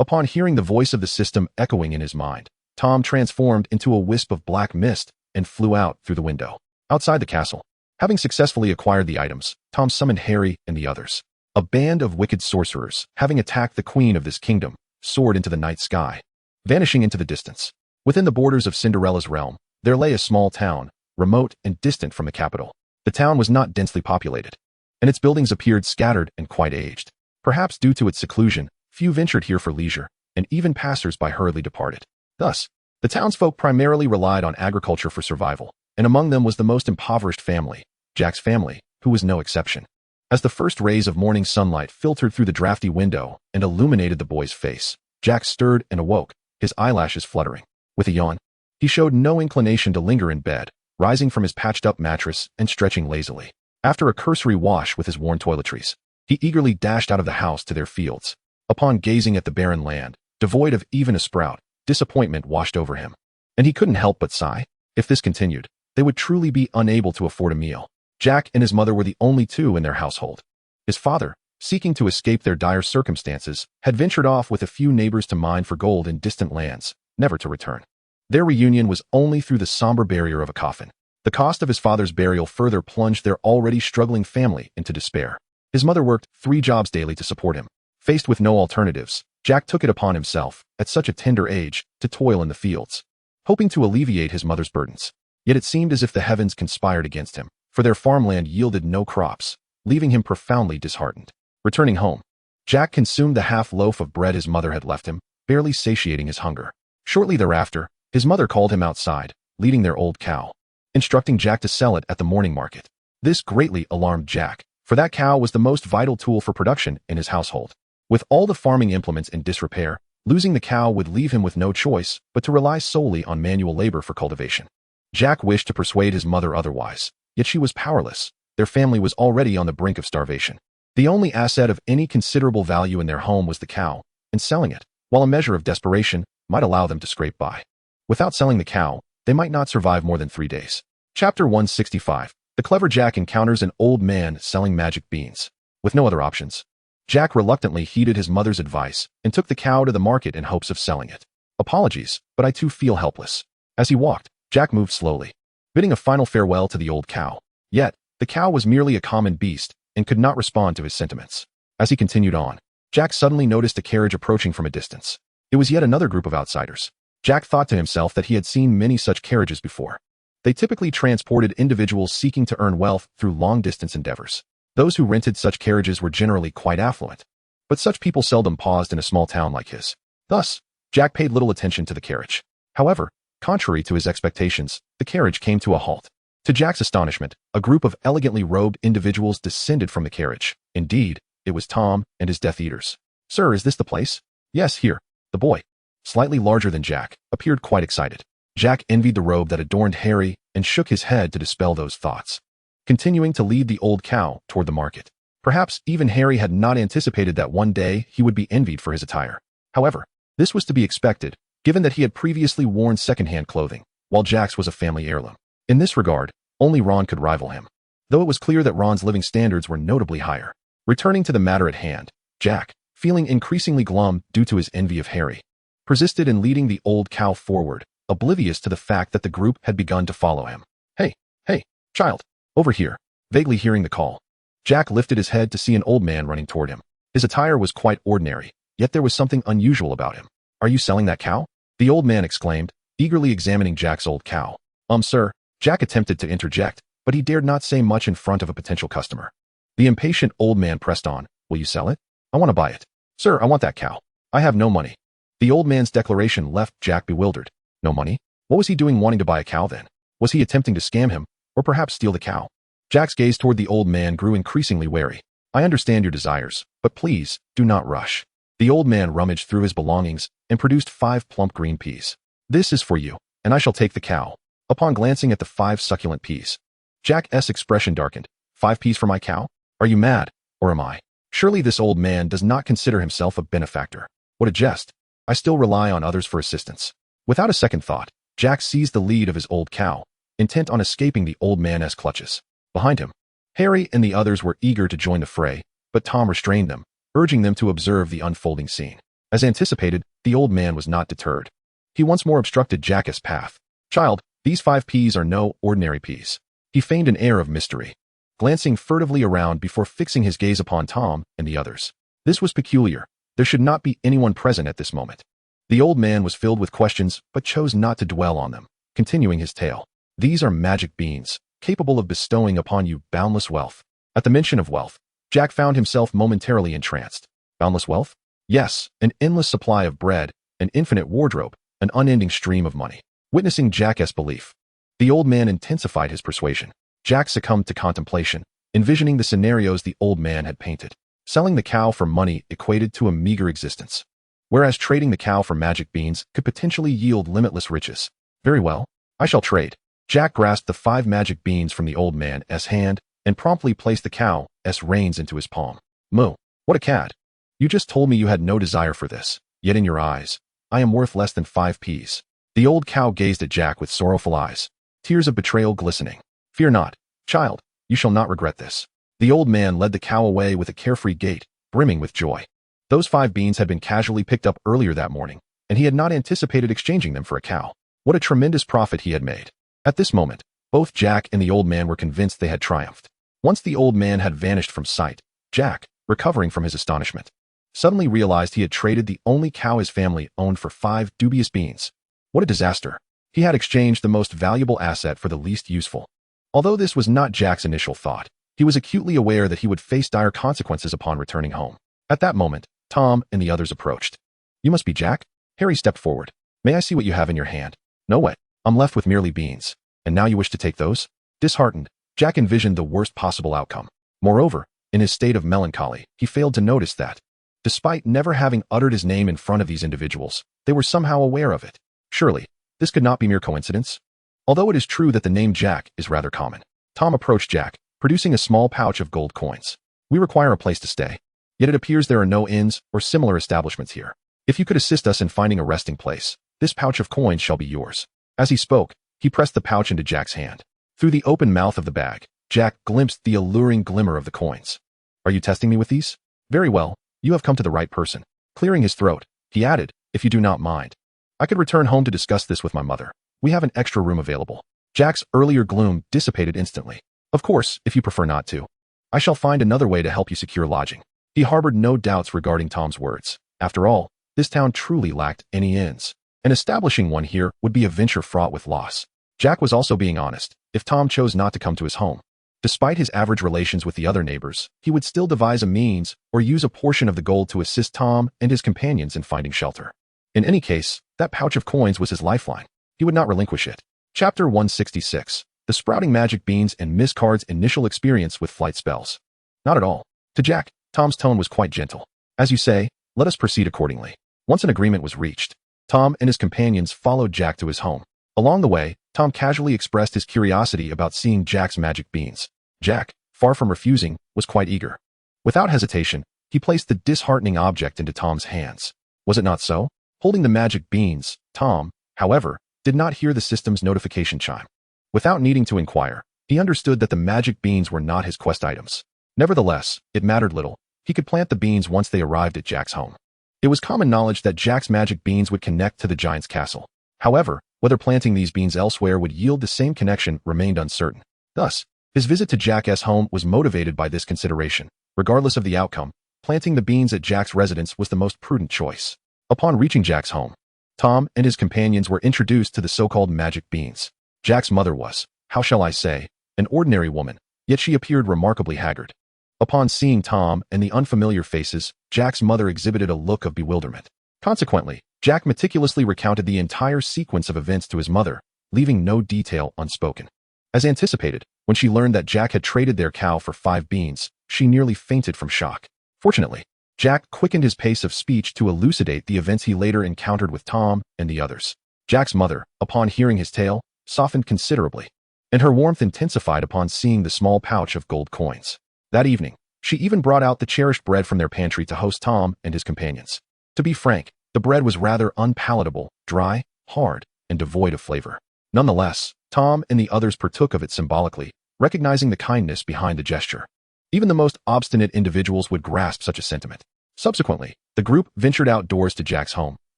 Upon hearing the voice of the system echoing in his mind, Tom transformed into a wisp of black mist and flew out through the window. Outside the castle, having successfully acquired the items, Tom summoned Harry and the others. A band of wicked sorcerers, having attacked the queen of this kingdom, soared into the night sky, vanishing into the distance. Within the borders of Cinderella's realm, there lay a small town, remote and distant from the capital. The town was not densely populated, and its buildings appeared scattered and quite aged. Perhaps due to its seclusion, few ventured here for leisure, and even passers-by hurriedly departed. Thus, the townsfolk primarily relied on agriculture for survival, and among them was the most impoverished family, Jack's family, who was no exception. As the first rays of morning sunlight filtered through the drafty window and illuminated the boy's face, Jack stirred and awoke, his eyelashes fluttering. With a yawn, he showed no inclination to linger in bed, rising from his patched-up mattress and stretching lazily. After a cursory wash with his worn toiletries, he eagerly dashed out of the house to their fields. Upon gazing at the barren land, devoid of even a sprout, disappointment washed over him, and he couldn't help but sigh. If this continued, they would truly be unable to afford a meal. Jack and his mother were the only two in their household. His father, seeking to escape their dire circumstances, had ventured off with a few neighbors to mine for gold in distant lands, never to return. Their reunion was only through the somber barrier of a coffin. The cost of his father's burial further plunged their already struggling family into despair. His mother worked 3 jobs daily to support him. Faced with no alternatives, Jack took it upon himself, at such a tender age, to toil in the fields, hoping to alleviate his mother's burdens. Yet it seemed as if the heavens conspired against him, for their farmland yielded no crops, leaving him profoundly disheartened. Returning home, Jack consumed the half-loaf of bread his mother had left him, barely satiating his hunger. Shortly thereafter, his mother called him outside, leading their old cow, instructing Jack to sell it at the morning market. This greatly alarmed Jack, for that cow was the most vital tool for production in his household. With all the farming implements in disrepair, losing the cow would leave him with no choice but to rely solely on manual labor for cultivation. Jack wished to persuade his mother otherwise, yet she was powerless. Their family was already on the brink of starvation. The only asset of any considerable value in their home was the cow, and selling it, while a measure of desperation, might allow them to scrape by. Without selling the cow, they might not survive more than 3 days. Chapter 165. The clever Jack encounters an old man selling magic beans. With no other options, Jack reluctantly heeded his mother's advice and took the cow to the market in hopes of selling it. Apologies, but I too feel helpless. As he walked, Jack moved slowly, bidding a final farewell to the old cow. Yet, the cow was merely a common beast and could not respond to his sentiments. As he continued on, Jack suddenly noticed a carriage approaching from a distance. It was yet another group of outsiders. Jack thought to himself that he had seen many such carriages before. They typically transported individuals seeking to earn wealth through long-distance endeavors. Those who rented such carriages were generally quite affluent. But such people seldom paused in a small town like his. Thus, Jack paid little attention to the carriage. However, contrary to his expectations, the carriage came to a halt. To Jack's astonishment, a group of elegantly robed individuals descended from the carriage. Indeed, it was Tom and his Death Eaters. "Sir, is this the place?" "Yes, here." The boy, slightly larger than Jack, appeared quite excited. Jack envied the robe that adorned Harry and shook his head to dispel those thoughts, continuing to lead the old cow toward the market. Perhaps even Harry had not anticipated that one day he would be envied for his attire. However, this was to be expected, given that he had previously worn second-hand clothing, while Jack's was a family heirloom. In this regard, only Ron could rival him, though it was clear that Ron's living standards were notably higher. Returning to the matter at hand, Jack, feeling increasingly glum due to his envy of Harry, persisted in leading the old cow forward, oblivious to the fact that the group had begun to follow him. Hey, child, over here." Vaguely hearing the call, Jack lifted his head to see an old man running toward him. His attire was quite ordinary, yet there was something unusual about him. "Are you selling that cow?" the old man exclaimed, eagerly examining Jack's old cow. Sir," Jack attempted to interject, but he dared not say much in front of a potential customer. The impatient old man pressed on. "Will you sell it?" "I want to buy it." "Sir, I want that cow. I have no money." The old man's declaration left Jack bewildered. No money? What was he doing wanting to buy a cow then? Was he attempting to scam him, or perhaps steal the cow? Jack's gaze toward the old man grew increasingly wary. "I understand your desires, but please, do not rush." The old man rummaged through his belongings and produced 5 plump green peas. "This is for you, and I shall take the cow." Upon glancing at the 5 succulent peas, Jack's expression darkened. 5 peas for my cow? Are you mad, or am I? Surely this old man does not consider himself a benefactor. What a jest. I still rely on others for assistance. Without a second thought, Jack seized the lead of his old cow, intent on escaping the old man's clutches. Behind him, Harry and the others were eager to join the fray, but Tom restrained them, urging them to observe the unfolding scene. As anticipated, the old man was not deterred. He once more obstructed Jack's path. "Child, these 5 peas are no ordinary peas." He feigned an air of mystery, glancing furtively around before fixing his gaze upon Tom and the others. This was peculiar. There should not be anyone present at this moment. The old man was filled with questions, but chose not to dwell on them, continuing his tale. "These are magic beans, capable of bestowing upon you boundless wealth." At the mention of wealth, Jack found himself momentarily entranced. Boundless wealth? Yes, an endless supply of bread, an infinite wardrobe, an unending stream of money. Witnessing Jack's belief, the old man intensified his persuasion. Jack succumbed to contemplation, envisioning the scenarios the old man had painted. Selling the cow for money equated to a meager existence, whereas trading the cow for magic beans could potentially yield limitless riches. Very well, I shall trade. Jack grasped the 5 magic beans from the old man's hand and promptly placed the cow's reins into his palm. "Moo, what a cad. You just told me you had no desire for this, yet in your eyes, I am worth less than 5 peas. The old cow gazed at Jack with sorrowful eyes, tears of betrayal glistening. "Fear not, child, you shall not regret this." The old man led the cow away with a carefree gait, brimming with joy. Those 5 beans had been casually picked up earlier that morning, and he had not anticipated exchanging them for a cow. What a tremendous profit he had made. At this moment, both Jack and the old man were convinced they had triumphed. Once the old man had vanished from sight, Jack, recovering from his astonishment, suddenly realized he had traded the only cow his family owned for 5 dubious beans. What a disaster. He had exchanged the most valuable asset for the least useful. Although this was not Jack's initial thought, he was acutely aware that he would face dire consequences upon returning home. At that moment, Tom and the others approached. "You must be Jack?" Harry stepped forward. "May I see what you have in your hand?" "No way. I'm left with merely beans. And now you wish to take those?" Disheartened, Jack envisioned the worst possible outcome. Moreover, in his state of melancholy, he failed to notice that, despite never having uttered his name in front of these individuals, they were somehow aware of it. Surely, this could not be mere coincidence. Although it is true that the name Jack is rather common. Tom approached Jack, producing a small pouch of gold coins. "We require a place to stay. Yet it appears there are no inns or similar establishments here. If you could assist us in finding a resting place, this pouch of coins shall be yours." As he spoke, he pressed the pouch into Jack's hand. Through the open mouth of the bag, Jack glimpsed the alluring glimmer of the coins. "Are you testing me with these? Very well, you have come to the right person." Clearing his throat, he added, "If you do not mind." I could return home to discuss this with my mother. We have an extra room available. Jack's earlier gloom dissipated instantly. Of course, if you prefer not to. I shall find another way to help you secure lodging. He harbored no doubts regarding Tom's words. After all, this town truly lacked any inns, and establishing one here would be a venture fraught with loss. Jack was also being honest. If Tom chose not to come to his home, despite his average relations with the other neighbors, he would still devise a means or use a portion of the gold to assist Tom and his companions in finding shelter. In any case, that pouch of coins was his lifeline. He would not relinquish it. Chapter 166. The Sprouting Magic Beans and Miss Card's Initial Experience with Flight Spells. Not at all. To Jack, Tom's tone was quite gentle. As you say, let us proceed accordingly. Once an agreement was reached, Tom and his companions followed Jack to his home. Along the way, Tom casually expressed his curiosity about seeing Jack's magic beans. Jack, far from refusing, was quite eager. Without hesitation, he placed the disheartening object into Tom's hands. Was it not so? Holding the magic beans, Tom, however, did not hear the system's notification chime. Without needing to inquire, he understood that the magic beans were not his quest items. Nevertheless, it mattered little. He could plant the beans once they arrived at Jack's home. It was common knowledge that Jack's magic beans would connect to the giant's castle. However, whether planting these beans elsewhere would yield the same connection remained uncertain. Thus, his visit to Jack's home was motivated by this consideration. Regardless of the outcome, planting the beans at Jack's residence was the most prudent choice. Upon reaching Jack's home, Tom and his companions were introduced to the so-called magic beans. Jack's mother was, how shall I say, an ordinary woman, yet she appeared remarkably haggard. Upon seeing Tom and the unfamiliar faces, Jack's mother exhibited a look of bewilderment. Consequently, Jack meticulously recounted the entire sequence of events to his mother, leaving no detail unspoken. As anticipated, when she learned that Jack had traded their cow for 5 beans, she nearly fainted from shock. Fortunately, Jack quickened his pace of speech to elucidate the events he later encountered with Tom and the others. Jack's mother, upon hearing his tale, softened considerably, and her warmth intensified upon seeing the small pouch of gold coins. That evening, she even brought out the cherished bread from their pantry to host Tom and his companions. To be frank, the bread was rather unpalatable, dry, hard, and devoid of flavor. Nonetheless, Tom and the others partook of it symbolically, recognizing the kindness behind the gesture. Even the most obstinate individuals would grasp such a sentiment. Subsequently, the group ventured outdoors to Jack's home,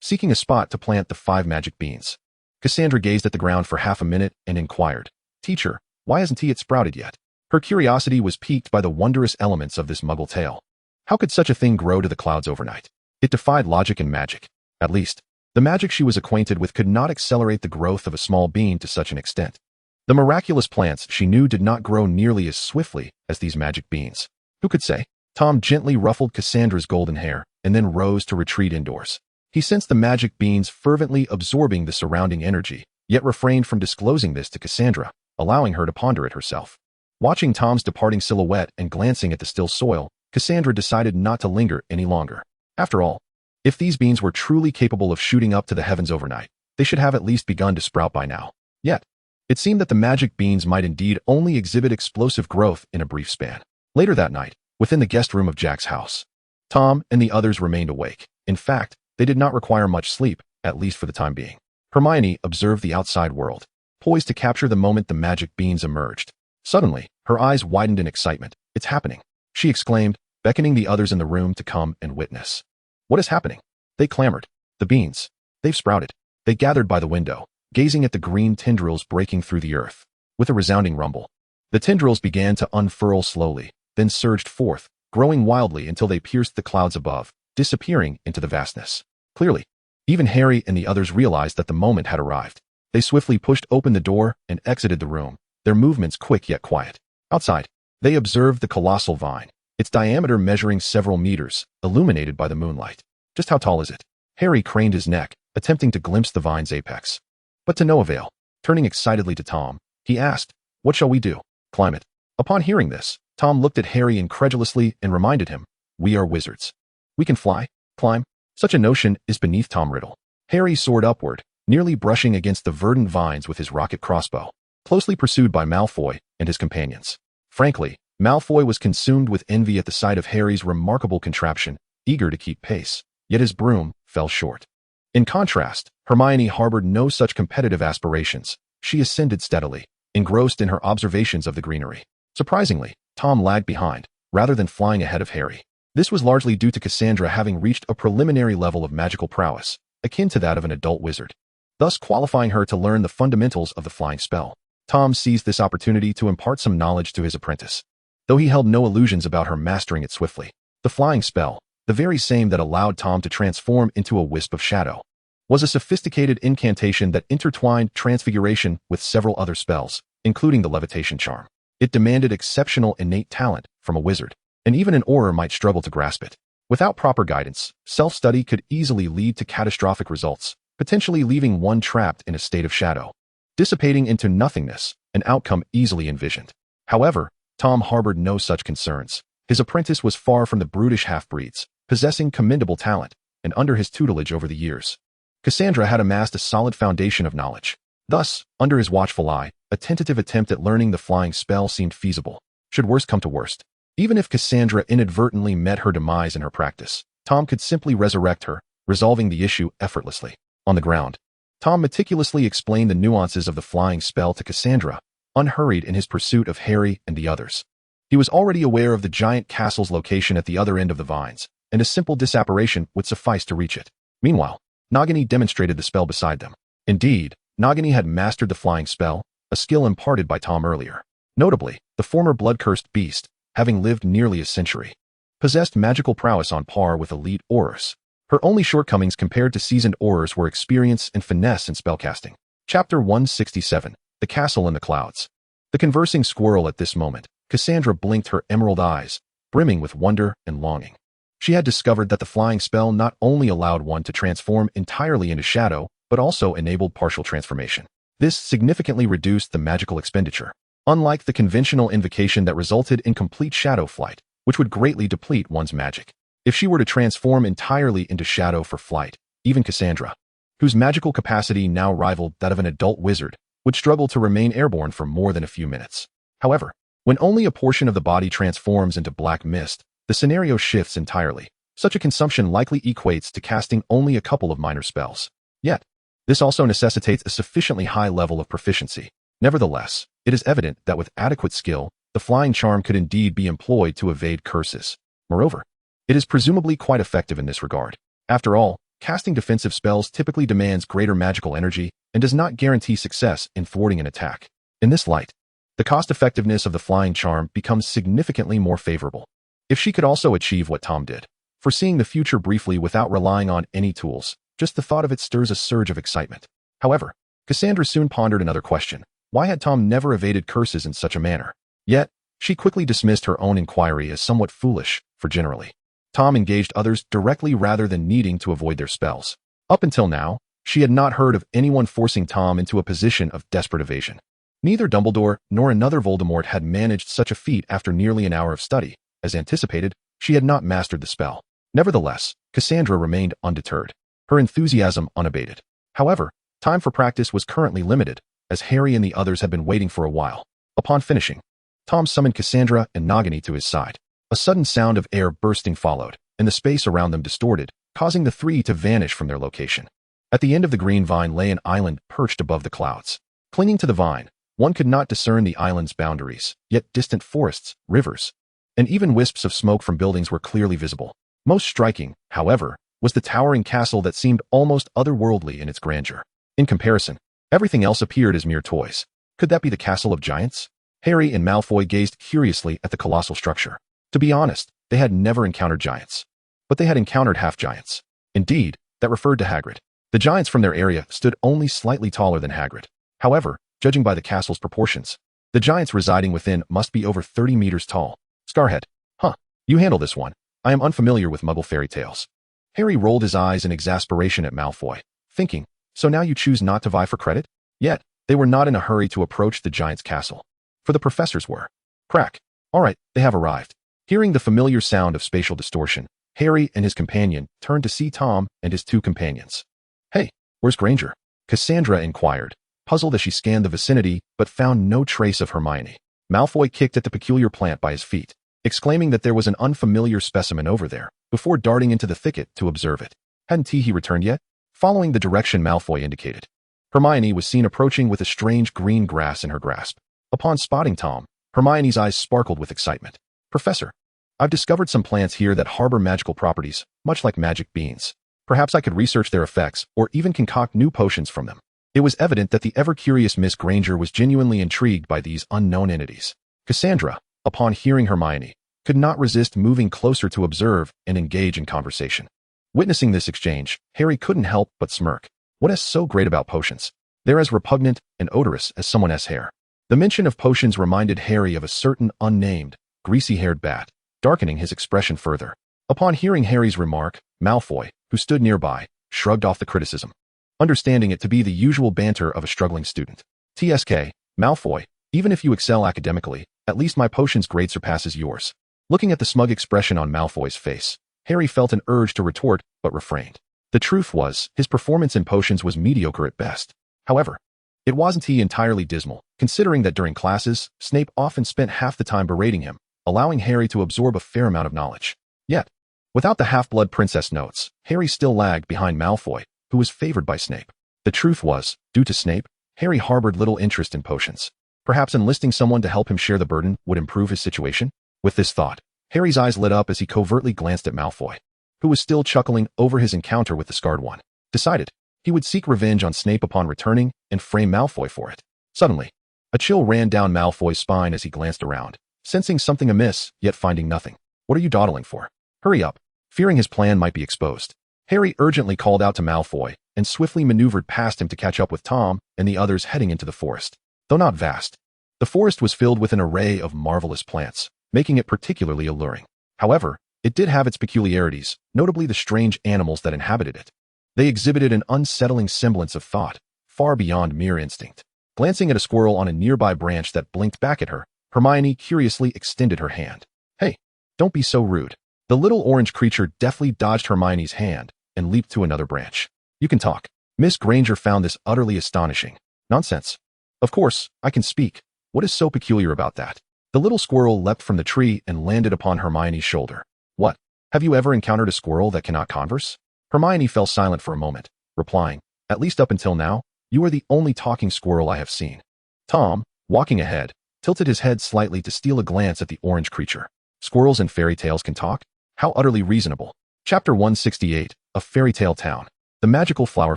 seeking a spot to plant the 5 magic beans. Cassandra gazed at the ground for half a minute and inquired, "Teacher, why hasn't it sprouted yet?" Her curiosity was piqued by the wondrous elements of this Muggle tale. How could such a thing grow to the clouds overnight? It defied logic and magic. At least, the magic she was acquainted with could not accelerate the growth of a small bean to such an extent. The miraculous plants she knew did not grow nearly as swiftly as these magic beans. Who could say? Tom gently ruffled Cassandra's golden hair and then rose to retreat indoors. He sensed the magic beans fervently absorbing the surrounding energy, yet refrained from disclosing this to Cassandra, allowing her to ponder it herself. Watching Tom's departing silhouette and glancing at the still soil, Cassandra decided not to linger any longer. After all, if these beans were truly capable of shooting up to the heavens overnight, they should have at least begun to sprout by now. Yet, it seemed that the magic beans might indeed only exhibit explosive growth in a brief span. Later that night, within the guest room of Jack's house, Tom and the others remained awake. In fact, they did not require much sleep, at least for the time being. Hermione observed the outside world, poised to capture the moment the magic beans emerged. Suddenly, her eyes widened in excitement. "It's happening," she exclaimed, beckoning the others in the room to come and witness. "What is happening?" They clamored. "The beans. They've sprouted." They gathered by the window, gazing at the green tendrils breaking through the earth. With a resounding rumble, the tendrils began to unfurl slowly, then surged forth, growing wildly until they pierced the clouds above, disappearing into the vastness. Clearly, even Harry and the others realized that the moment had arrived. They swiftly pushed open the door and exited the room, their movements quick yet quiet. Outside, they observed the colossal vine, its diameter measuring several meters, illuminated by the moonlight. Just how tall is it? Harry craned his neck, attempting to glimpse the vine's apex. But to no avail. Turning excitedly to Tom, he asked, "What shall we do?" "Climb it." Upon hearing this, Tom looked at Harry incredulously and reminded him, "We are wizards. We can fly, climb." Such a notion is beneath Tom Riddle. Harry soared upward, nearly brushing against the verdant vines with his rocket crossbow, closely pursued by Malfoy and his companions. Frankly, Malfoy was consumed with envy at the sight of Harry's remarkable contraption, eager to keep pace, yet his broom fell short. In contrast, Hermione harbored no such competitive aspirations. She ascended steadily, engrossed in her observations of the greenery. Surprisingly, Tom lagged behind, rather than flying ahead of Harry. This was largely due to Cassandra having reached a preliminary level of magical prowess, akin to that of an adult wizard, thus qualifying her to learn the fundamentals of the flying spell. Tom seized this opportunity to impart some knowledge to his apprentice, though he held no illusions about her mastering it swiftly. The flying spell, the very same that allowed Tom to transform into a wisp of shadow, was a sophisticated incantation that intertwined transfiguration with several other spells, including the levitation charm. It demanded exceptional innate talent from a wizard, and even an Auror might struggle to grasp it. Without proper guidance, self-study could easily lead to catastrophic results, potentially leaving one trapped in a state of shadow, dissipating into nothingness, an outcome easily envisioned. However, Tom harbored no such concerns. His apprentice was far from the brutish half-breeds, possessing commendable talent, and under his tutelage over the years, Cassandra had amassed a solid foundation of knowledge. Thus, under his watchful eye, a tentative attempt at learning the flying spell seemed feasible, should worst come to worst. Even if Cassandra inadvertently met her demise in her practice, Tom could simply resurrect her, resolving the issue effortlessly. On the ground, Tom meticulously explained the nuances of the flying spell to Cassandra, unhurried in his pursuit of Harry and the others. He was already aware of the giant castle's location at the other end of the vines, and a simple disapparition would suffice to reach it. Meanwhile, Nagini demonstrated the spell beside them. Indeed, Nagini had mastered the flying spell, a skill imparted by Tom earlier. Notably, the former blood-cursed beast, having lived nearly a century, possessed magical prowess on par with elite Aurors. Her only shortcomings compared to seasoned Aurors were experience and finesse in spellcasting. Chapter 167, The Castle in the Clouds. The conversing squirrel. At this moment, Cassandra blinked her emerald eyes, brimming with wonder and longing. She had discovered that the flying spell not only allowed one to transform entirely into shadow, but also enabled partial transformation. This significantly reduced the magical expenditure. Unlike the conventional invocation that resulted in complete shadow flight, which would greatly deplete one's magic. If she were to transform entirely into shadow for flight, even Cassandra, whose magical capacity now rivaled that of an adult wizard, would struggle to remain airborne for more than a few minutes. However, when only a portion of the body transforms into black mist, the scenario shifts entirely. Such a consumption likely equates to casting only a couple of minor spells. Yet, this also necessitates a sufficiently high level of proficiency. Nevertheless, it is evident that with adequate skill, the flying charm could indeed be employed to evade curses. Moreover, it is presumably quite effective in this regard. After all, casting defensive spells typically demands greater magical energy and does not guarantee success in thwarting an attack. In this light, the cost-effectiveness of the flying charm becomes significantly more favorable. If she could also achieve what Tom did, foreseeing the future briefly without relying on any tools, just the thought of it stirs a surge of excitement. However, Cassandra soon pondered another question. Why had Tom never evaded curses in such a manner? Yet, she quickly dismissed her own inquiry as somewhat foolish, for generally, Tom engaged others directly rather than needing to avoid their spells. Up until now, she had not heard of anyone forcing Tom into a position of desperate evasion. Neither Dumbledore nor another Voldemort had managed such a feat after nearly an hour of study. As anticipated, she had not mastered the spell. Nevertheless, Cassandra remained undeterred, her enthusiasm unabated. However, time for practice was currently limited, as Harry and the others had been waiting for a while. Upon finishing, Tom summoned Cassandra and Nagini to his side. A sudden sound of air bursting followed, and the space around them distorted, causing the three to vanish from their location. At the end of the green vine lay an island perched above the clouds. Clinging to the vine, one could not discern the island's boundaries, yet distant forests, rivers, and even wisps of smoke from buildings were clearly visible. Most striking, however, was the towering castle that seemed almost otherworldly in its grandeur. In comparison, everything else appeared as mere toys. Could that be the castle of giants? Harry and Malfoy gazed curiously at the colossal structure. To be honest, they had never encountered giants. But they had encountered half-giants. Indeed, that referred to Hagrid. The giants from their area stood only slightly taller than Hagrid. However, judging by the castle's proportions, the giants residing within must be over 30 meters tall. Scarhead. Huh. You handle this one. I am unfamiliar with Muggle fairy tales. Harry rolled his eyes in exasperation at Malfoy, thinking, so now you choose not to vie for credit? Yet, they were not in a hurry to approach the giant's castle. For the professors were. Crack. All right, they have arrived. Hearing the familiar sound of spatial distortion, Harry and his companion turned to see Tom and his two companions. Hey, where's Granger? Cassandra inquired, puzzled as she scanned the vicinity but found no trace of Hermione. Malfoy kicked at the peculiar plant by his feet, exclaiming that there was an unfamiliar specimen over there, before darting into the thicket to observe it. Hadn't he returned yet? Following the direction Malfoy indicated, Hermione was seen approaching with a strange green grass in her grasp. Upon spotting Tom, Hermione's eyes sparkled with excitement. Professor, I've discovered some plants here that harbor magical properties, much like magic beans. Perhaps I could research their effects or even concoct new potions from them. It was evident that the ever-curious Miss Granger was genuinely intrigued by these unknown entities. Cassandra, upon hearing Hermione, could not resist moving closer to observe and engage in conversation. Witnessing this exchange, Harry couldn't help but smirk. What is so great about potions? They're as repugnant and odorous as someone's hair. The mention of potions reminded Harry of a certain unnamed, greasy-haired bat, darkening his expression further. Upon hearing Harry's remark, Malfoy, who stood nearby, shrugged off the criticism, understanding it to be the usual banter of a struggling student. TSK, Malfoy, even if you excel academically, at least my potion's grade surpasses yours. Looking at the smug expression on Malfoy's face, Harry felt an urge to retort, but refrained. The truth was, his performance in potions was mediocre at best. However, it wasn't entirely dismal, considering that during classes, Snape often spent half the time berating him, allowing Harry to absorb a fair amount of knowledge. Yet, without the Half-Blood Princess notes, Harry still lagged behind Malfoy, who was favored by Snape. The truth was, due to Snape, Harry harbored little interest in potions. Perhaps enlisting someone to help him share the burden would improve his situation? With this thought, Harry's eyes lit up as he covertly glanced at Malfoy, who was still chuckling over his encounter with the Scarred One. Decided, he would seek revenge on Snape upon returning and frame Malfoy for it. Suddenly, a chill ran down Malfoy's spine as he glanced around, sensing something amiss, yet finding nothing. What are you dawdling for? Hurry up. Fearing his plan might be exposed, Harry urgently called out to Malfoy and swiftly maneuvered past him to catch up with Tom and the others heading into the forest. Though not vast, the forest was filled with an array of marvelous plants, making it particularly alluring. However, it did have its peculiarities, notably the strange animals that inhabited it. They exhibited an unsettling semblance of thought, far beyond mere instinct. Glancing at a squirrel on a nearby branch that blinked back at her, Hermione curiously extended her hand. Hey, don't be so rude. The little orange creature deftly dodged Hermione's hand and leaped to another branch. You can talk. Miss Granger found this utterly astonishing. Nonsense. Of course, I can speak. What is so peculiar about that? The little squirrel leapt from the tree and landed upon Hermione's shoulder. What? Have you ever encountered a squirrel that cannot converse? Hermione fell silent for a moment, replying, at least up until now, you are the only talking squirrel I have seen. Tom, walking ahead, tilted his head slightly to steal a glance at the orange creature. Squirrels in fairy tales can talk? How utterly reasonable. Chapter 168, A Fairy Tale Town. The Magical Flower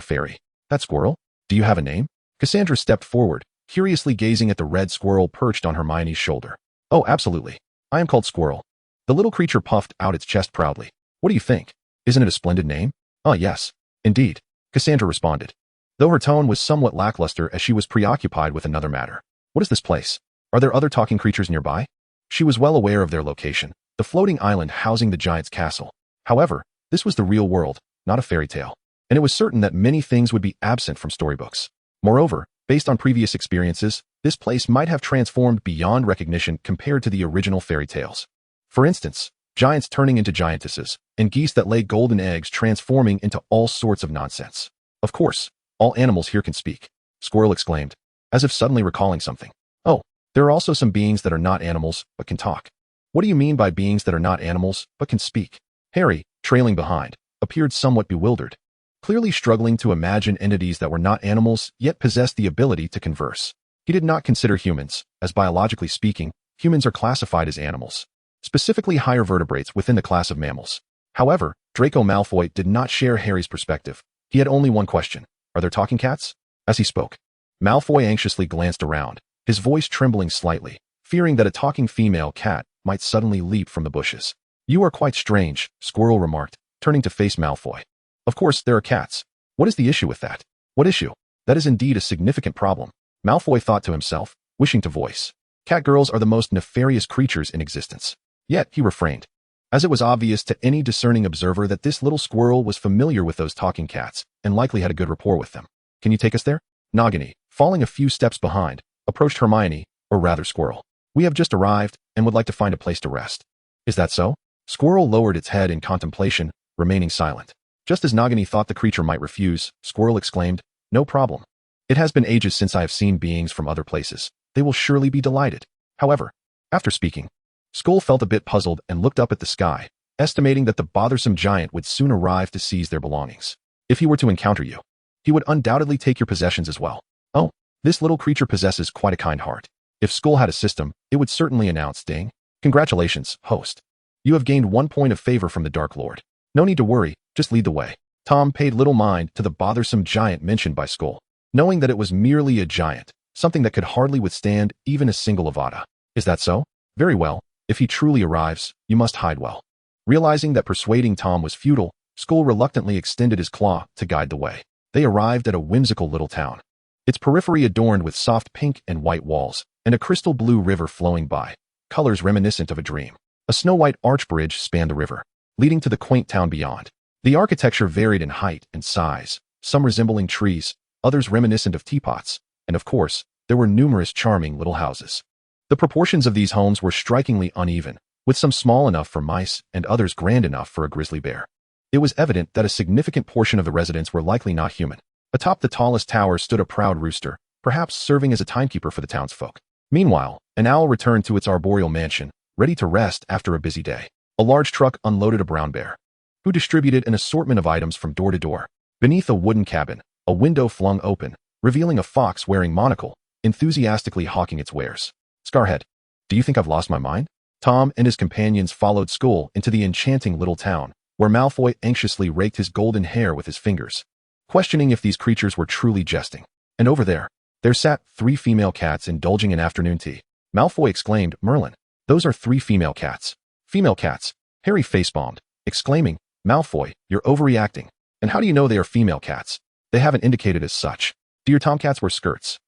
Fairy. That squirrel? Do you have a name? Cassandra stepped forward, curiously gazing at the red squirrel perched on Hermione's shoulder. Oh, absolutely. I am called Squirrel. The little creature puffed out its chest proudly. What do you think? Isn't it a splendid name? Oh, yes. Indeed. Cassandra responded, though her tone was somewhat lackluster as she was preoccupied with another matter. What is this place? Are there other talking creatures nearby? She was well aware of their location, the floating island housing the giant's castle. However, this was the real world, not a fairy tale, and it was certain that many things would be absent from storybooks. Moreover, based on previous experiences, this place might have transformed beyond recognition compared to the original fairy tales. For instance, giants turning into giantesses, and geese that lay golden eggs transforming into all sorts of nonsense. Of course, all animals here can speak, Squirrel exclaimed, as if suddenly recalling something. Oh, there are also some beings that are not animals, but can talk. What do you mean by beings that are not animals, but can speak? Harry, trailing behind, appeared somewhat bewildered, clearly struggling to imagine entities that were not animals, yet possessed the ability to converse. He did not consider humans, as biologically speaking, humans are classified as animals, specifically higher vertebrates within the class of mammals. However, Draco Malfoy did not share Harry's perspective. He had only one question. Are there talking cats? As he spoke, Malfoy anxiously glanced around, his voice trembling slightly, fearing that a talking female cat might suddenly leap from the bushes. You are quite strange, Squirrel remarked, turning to face Malfoy. Of course, there are cats. What is the issue with that? What issue? That is indeed a significant problem, Malfoy thought to himself, wishing to voice. Catgirls are the most nefarious creatures in existence. Yet, he refrained, as it was obvious to any discerning observer that this little squirrel was familiar with those talking cats and likely had a good rapport with them. Can you take us there? Nagini, falling a few steps behind, approached Hermione, or rather Squirrel. We have just arrived and would like to find a place to rest. Is that so? Squirrel lowered its head in contemplation, remaining silent. Just as Nagini thought the creature might refuse, Squirrel exclaimed, no problem. It has been ages since I have seen beings from other places. They will surely be delighted. However, after speaking, Skull felt a bit puzzled and looked up at the sky, estimating that the bothersome giant would soon arrive to seize their belongings. If he were to encounter you, he would undoubtedly take your possessions as well. Oh, this little creature possesses quite a kind heart. If Skull had a system, it would certainly announce, ding. Congratulations, host. You have gained 1 point of favor from the Dark Lord. No need to worry, just lead the way. Tom paid little mind to the bothersome giant mentioned by Skull, knowing that it was merely a giant, something that could hardly withstand even a single Avada. Is that so? Very well. If he truly arrives, you must hide well. Realizing that persuading Tom was futile, Skull reluctantly extended his claw to guide the way. They arrived at a whimsical little town, its periphery adorned with soft pink and white walls, and a crystal blue river flowing by, colors reminiscent of a dream. A snow-white arch bridge spanned the river, leading to the quaint town beyond. The architecture varied in height and size, some resembling trees, others reminiscent of teapots, and of course, there were numerous charming little houses. The proportions of these homes were strikingly uneven, with some small enough for mice and others grand enough for a grizzly bear. It was evident that a significant portion of the residents were likely not human. Atop the tallest tower stood a proud rooster, perhaps serving as a timekeeper for the townsfolk. Meanwhile, an owl returned to its arboreal mansion, ready to rest after a busy day. A large truck unloaded a brown bear, who distributed an assortment of items from door to door. Beneath a wooden cabin, a window flung open, revealing a fox wearing monocle, enthusiastically hawking its wares. Scarhead, do you think I've lost my mind? Tom and his companions followed Skull into the enchanting little town, where Malfoy anxiously raked his golden hair with his fingers, questioning if these creatures were truly jesting. And over there sat 3 female cats indulging in afternoon tea. Malfoy exclaimed, Merlin, those are 3 female cats. Female cats. Harry facepalmed, exclaiming, Malfoy, you're overreacting. And how do you know they are female cats? They haven't indicated as such. Do your tomcats wear skirts?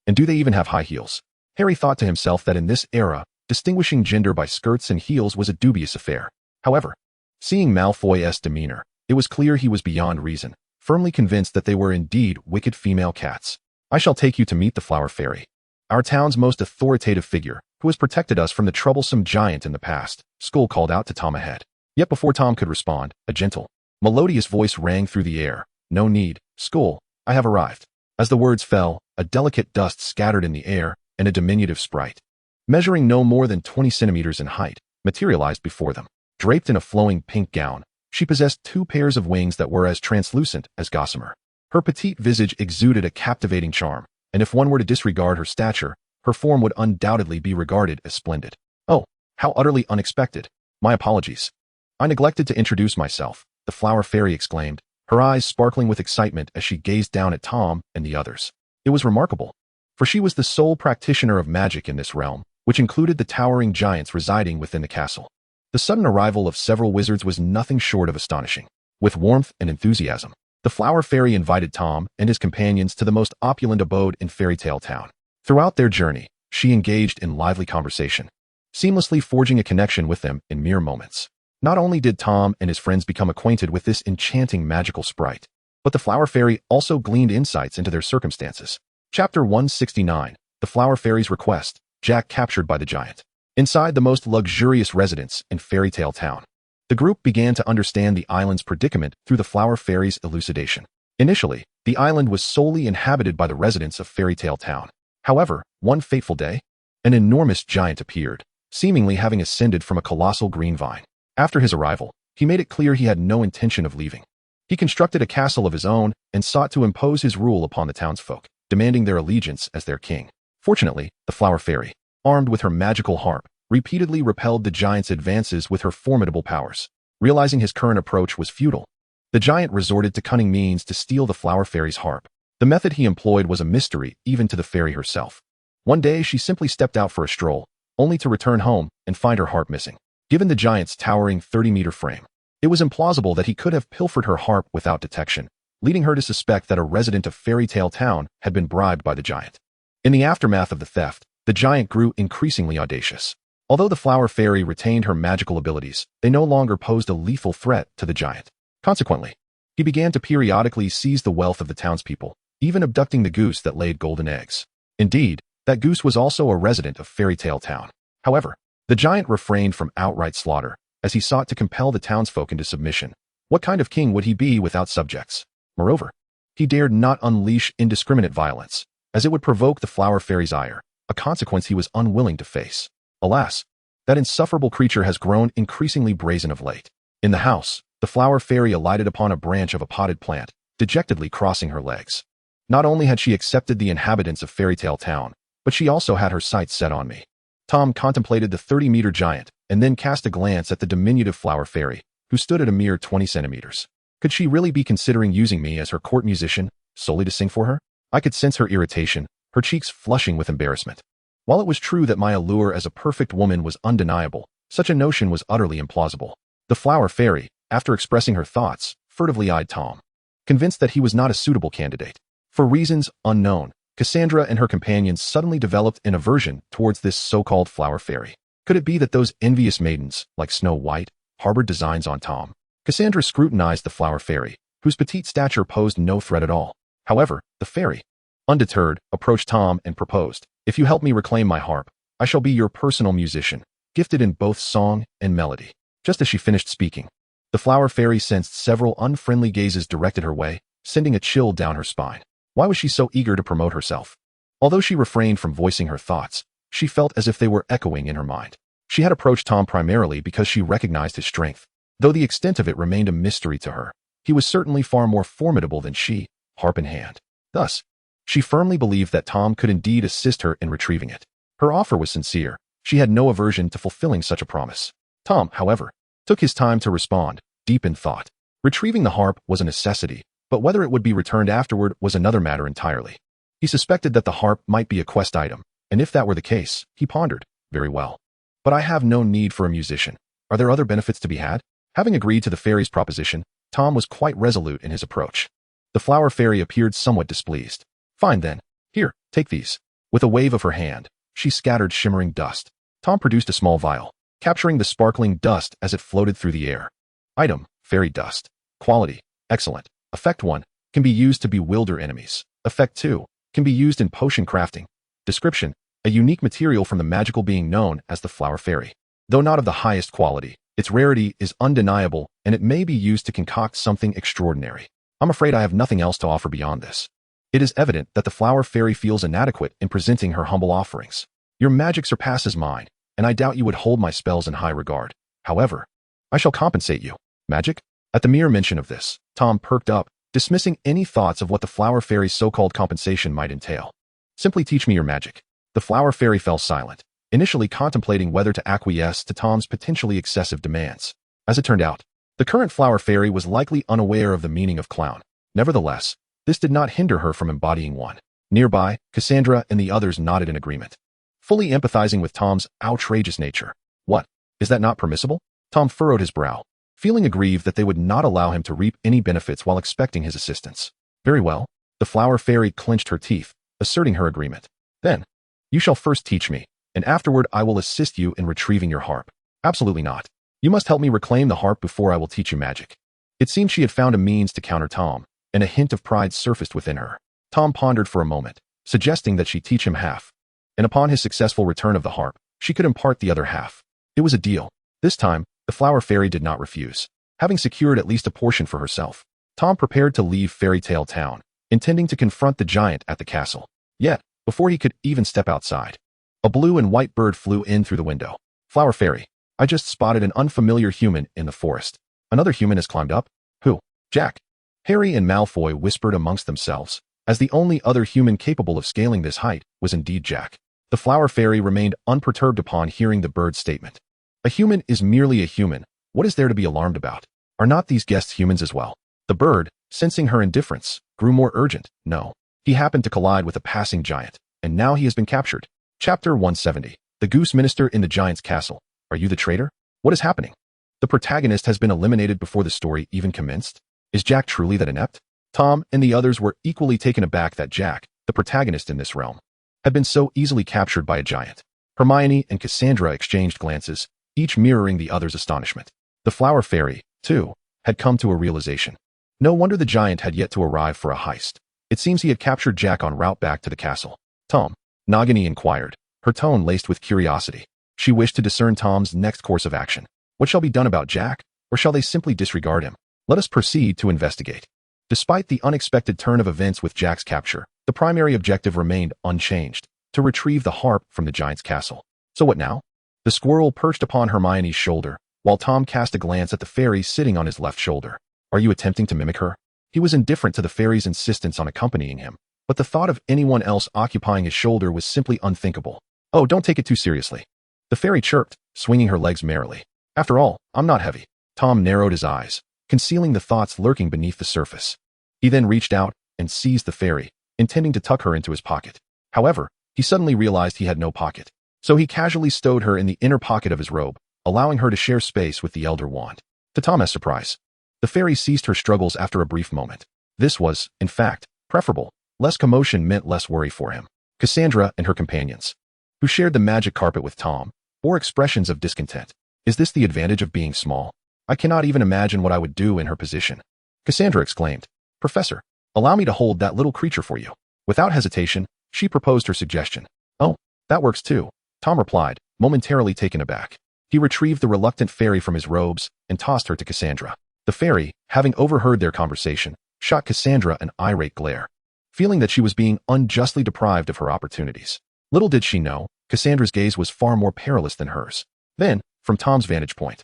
And do they even have high heels? Harry thought to himself that in this era, distinguishing gender by skirts and heels was a dubious affair. However, seeing Malfoy's demeanor, it was clear he was beyond reason, firmly convinced that they were indeed wicked female cats. I shall take you to meet the Flower Fairy, our town's most authoritative figure, who has protected us from the troublesome giant in the past, Skull called out to Tom ahead. Yet before Tom could respond, a gentle, melodious voice rang through the air. No need, Skull, I have arrived. As the words fell, a delicate dust scattered in the air, and a diminutive sprite, measuring no more than 20 centimeters in height, materialized before them. Draped in a flowing pink gown, she possessed 2 pairs of wings that were as translucent as gossamer. Her petite visage exuded a captivating charm, and if one were to disregard her stature, her form would undoubtedly be regarded as splendid. Oh, how utterly unexpected. My apologies. I neglected to introduce myself, the Flower Fairy exclaimed, her eyes sparkling with excitement as she gazed down at Tom and the others. It was remarkable, for she was the sole practitioner of magic in this realm, which included the towering giants residing within the castle. The sudden arrival of several wizards was nothing short of astonishing. With warmth and enthusiasm, the Flower Fairy invited Tom and his companions to the most opulent abode in Fairy Tale Town. Throughout their journey, she engaged in lively conversation, seamlessly forging a connection with them in mere moments. Not only did Tom and his friends become acquainted with this enchanting magical sprite, but the Flower Fairy also gleaned insights into their circumstances. Chapter 169, The Flower Fairy's Request, Jack captured by the giant. Inside the most luxurious residence in Fairy Tale Town, the group began to understand the island's predicament through the Flower Fairy's elucidation. Initially, the island was solely inhabited by the residents of Fairy Tale Town. However, one fateful day, an enormous giant appeared, seemingly having ascended from a colossal green vine. After his arrival, he made it clear he had no intention of leaving. He constructed a castle of his own and sought to impose his rule upon the townsfolk, demanding their allegiance as their king. Fortunately, the Flower Fairy, armed with her magical harp, repeatedly repelled the giant's advances with her formidable powers. Realizing his current approach was futile, the giant resorted to cunning means to steal the Flower Fairy's harp. The method he employed was a mystery even to the fairy herself. One day, she simply stepped out for a stroll, only to return home and find her harp missing. Given the giant's towering 30-meter frame, it was implausible that he could have pilfered her harp without detection, leading her to suspect that a resident of Fairy Tale Town had been bribed by the giant. In the aftermath of the theft, the giant grew increasingly audacious. Although the Flower Fairy retained her magical abilities, they no longer posed a lethal threat to the giant. Consequently, he began to periodically seize the wealth of the townspeople, even abducting the goose that laid golden eggs. Indeed, that goose was also a resident of Fairy Tale Town. However, the giant refrained from outright slaughter, as he sought to compel the townsfolk into submission. What kind of king would he be without subjects? Moreover, he dared not unleash indiscriminate violence, as it would provoke the Flower Fairy's ire, a consequence he was unwilling to face. Alas, that insufferable creature has grown increasingly brazen of late. In the house, the Flower Fairy alighted upon a branch of a potted plant, dejectedly crossing her legs. Not only had she accepted the inhabitants of Fairy Tale Town, but she also had her sights set on me. Tom contemplated the 30-meter giant and then cast a glance at the diminutive Flower Fairy, who stood at a mere 20 centimeters. Could she really be considering using me as her court musician, solely to sing for her? I could sense her irritation, her cheeks flushing with embarrassment. While it was true that my allure as a perfect woman was undeniable, such a notion was utterly implausible. The flower fairy, after expressing her thoughts, furtively eyed Tom, convinced that he was not a suitable candidate. For reasons unknown, Cassandra and her companions suddenly developed an aversion towards this so-called flower fairy. Could it be that those envious maidens, like Snow White, harbored designs on Tom? Cassandra scrutinized the flower fairy, whose petite stature posed no threat at all. However, the fairy, undeterred, approached Tom and proposed, "If you help me reclaim my harp, I shall be your personal musician, gifted in both song and melody." Just as she finished speaking, the flower fairy sensed several unfriendly gazes directed her way, sending a chill down her spine. Why was she so eager to promote herself? Although she refrained from voicing her thoughts, she felt as if they were echoing in her mind. She had approached Tom primarily because she recognized his strength. Though the extent of it remained a mystery to her, he was certainly far more formidable than she, harp in hand. Thus, she firmly believed that Tom could indeed assist her in retrieving it. Her offer was sincere. She had no aversion to fulfilling such a promise. Tom, however, took his time to respond, deep in thought. Retrieving the harp was a necessity, but whether it would be returned afterward was another matter entirely. He suspected that the harp might be a quest item, and if that were the case, he pondered, very well. But I have no need for a musician. Are there other benefits to be had? Having agreed to the fairy's proposition, Tom was quite resolute in his approach. The flower fairy appeared somewhat displeased. Fine then. Here, take these. With a wave of her hand, she scattered shimmering dust. Tom produced a small vial, capturing the sparkling dust as it floated through the air. Item, fairy dust. Quality, excellent. Effect 1, can be used to bewilder enemies. Effect 2, can be used in potion crafting. Description, a unique material from the magical being known as the flower fairy. Though not of the highest quality, its rarity is undeniable and it may be used to concoct something extraordinary. I'm afraid I have nothing else to offer beyond this. It is evident that the flower fairy feels inadequate in presenting her humble offerings. Your magic surpasses mine, and I doubt you would hold my spells in high regard. However, I shall compensate you. Magic? At the mere mention of this, Tom perked up, dismissing any thoughts of what the flower fairy's so-called compensation might entail. Simply teach me your magic. The flower fairy fell silent, initially contemplating whether to acquiesce to Tom's potentially excessive demands. As it turned out, the current flower fairy was likely unaware of the meaning of clown. Nevertheless, this did not hinder her from embodying one. Nearby, Cassandra and the others nodded in agreement, fully empathizing with Tom's outrageous nature. What? Is that not permissible? Tom furrowed his brow, feeling aggrieved that they would not allow him to reap any benefits while expecting his assistance. Very well. The flower fairy clenched her teeth, asserting her agreement. Then, you shall first teach me, and afterward I will assist you in retrieving your harp. Absolutely not. You must help me reclaim the harp before I will teach you magic. It seemed she had found a means to counter Tom, and a hint of pride surfaced within her. Tom pondered for a moment, suggesting that she teach him half, and upon his successful return of the harp, she could impart the other half. It was a deal. This time, the flower fairy did not refuse. Having secured at least a portion for herself, Tom prepared to leave Fairy Tale Town, intending to confront the giant at the castle. Yet, before he could even step outside, a blue and white bird flew in through the window. Flower fairy, I just spotted an unfamiliar human in the forest. Another human has climbed up? Who? Jack. Harry and Malfoy whispered amongst themselves, as the only other human capable of scaling this height was indeed Jack. The flower fairy remained unperturbed upon hearing the bird's statement. A human is merely a human. What is there to be alarmed about? Are not these guests humans as well? The bird, sensing her indifference, grew more urgent. No. He happened to collide with a passing giant, and now he has been captured. Chapter 170. The Goose Minister in the Giant's Castle. Are you the traitor? What is happening? The protagonist has been eliminated before the story even commenced? Is Jack truly that inept? Tom and the others were equally taken aback that Jack, the protagonist in this realm, had been so easily captured by a giant. Hermione and Cassandra exchanged glances, each mirroring the other's astonishment. The flower fairy, too, had come to a realization. No wonder the giant had yet to arrive for a heist. It seems he had captured Jack en route back to the castle. Tom, Nagini inquired, her tone laced with curiosity. She wished to discern Tom's next course of action. What shall be done about Jack, or shall they simply disregard him? Let us proceed to investigate. Despite the unexpected turn of events with Jack's capture, the primary objective remained unchanged, to retrieve the harp from the giant's castle. So what now? The squirrel perched upon Hermione's shoulder, while Tom cast a glance at the fairy sitting on his left shoulder. Are you attempting to mimic her? He was indifferent to the fairy's insistence on accompanying him, but the thought of anyone else occupying his shoulder was simply unthinkable. Oh, don't take it too seriously. The fairy chirped, swinging her legs merrily. After all, I'm not heavy. Tom narrowed his eyes, concealing the thoughts lurking beneath the surface. He then reached out and seized the fairy, intending to tuck her into his pocket. However, he suddenly realized he had no pocket. So he casually stowed her in the inner pocket of his robe, allowing her to share space with the Elder Wand. To Tom's surprise, the fairy ceased her struggles after a brief moment. This was, in fact, preferable. Less commotion meant less worry for him. Cassandra and her companions, who shared the magic carpet with Tom, bore expressions of discontent. Is this the advantage of being small? I cannot even imagine what I would do in her position. Cassandra exclaimed, Professor, allow me to hold that little creature for you. Without hesitation, she proposed her suggestion. Oh, that works too, Tom replied, momentarily taken aback. He retrieved the reluctant fairy from his robes and tossed her to Cassandra. The fairy, having overheard their conversation, shot Cassandra an irate glare, feeling that she was being unjustly deprived of her opportunities. Little did she know, Cassandra's gaze was far more perilous than hers. Then, from Tom's vantage point,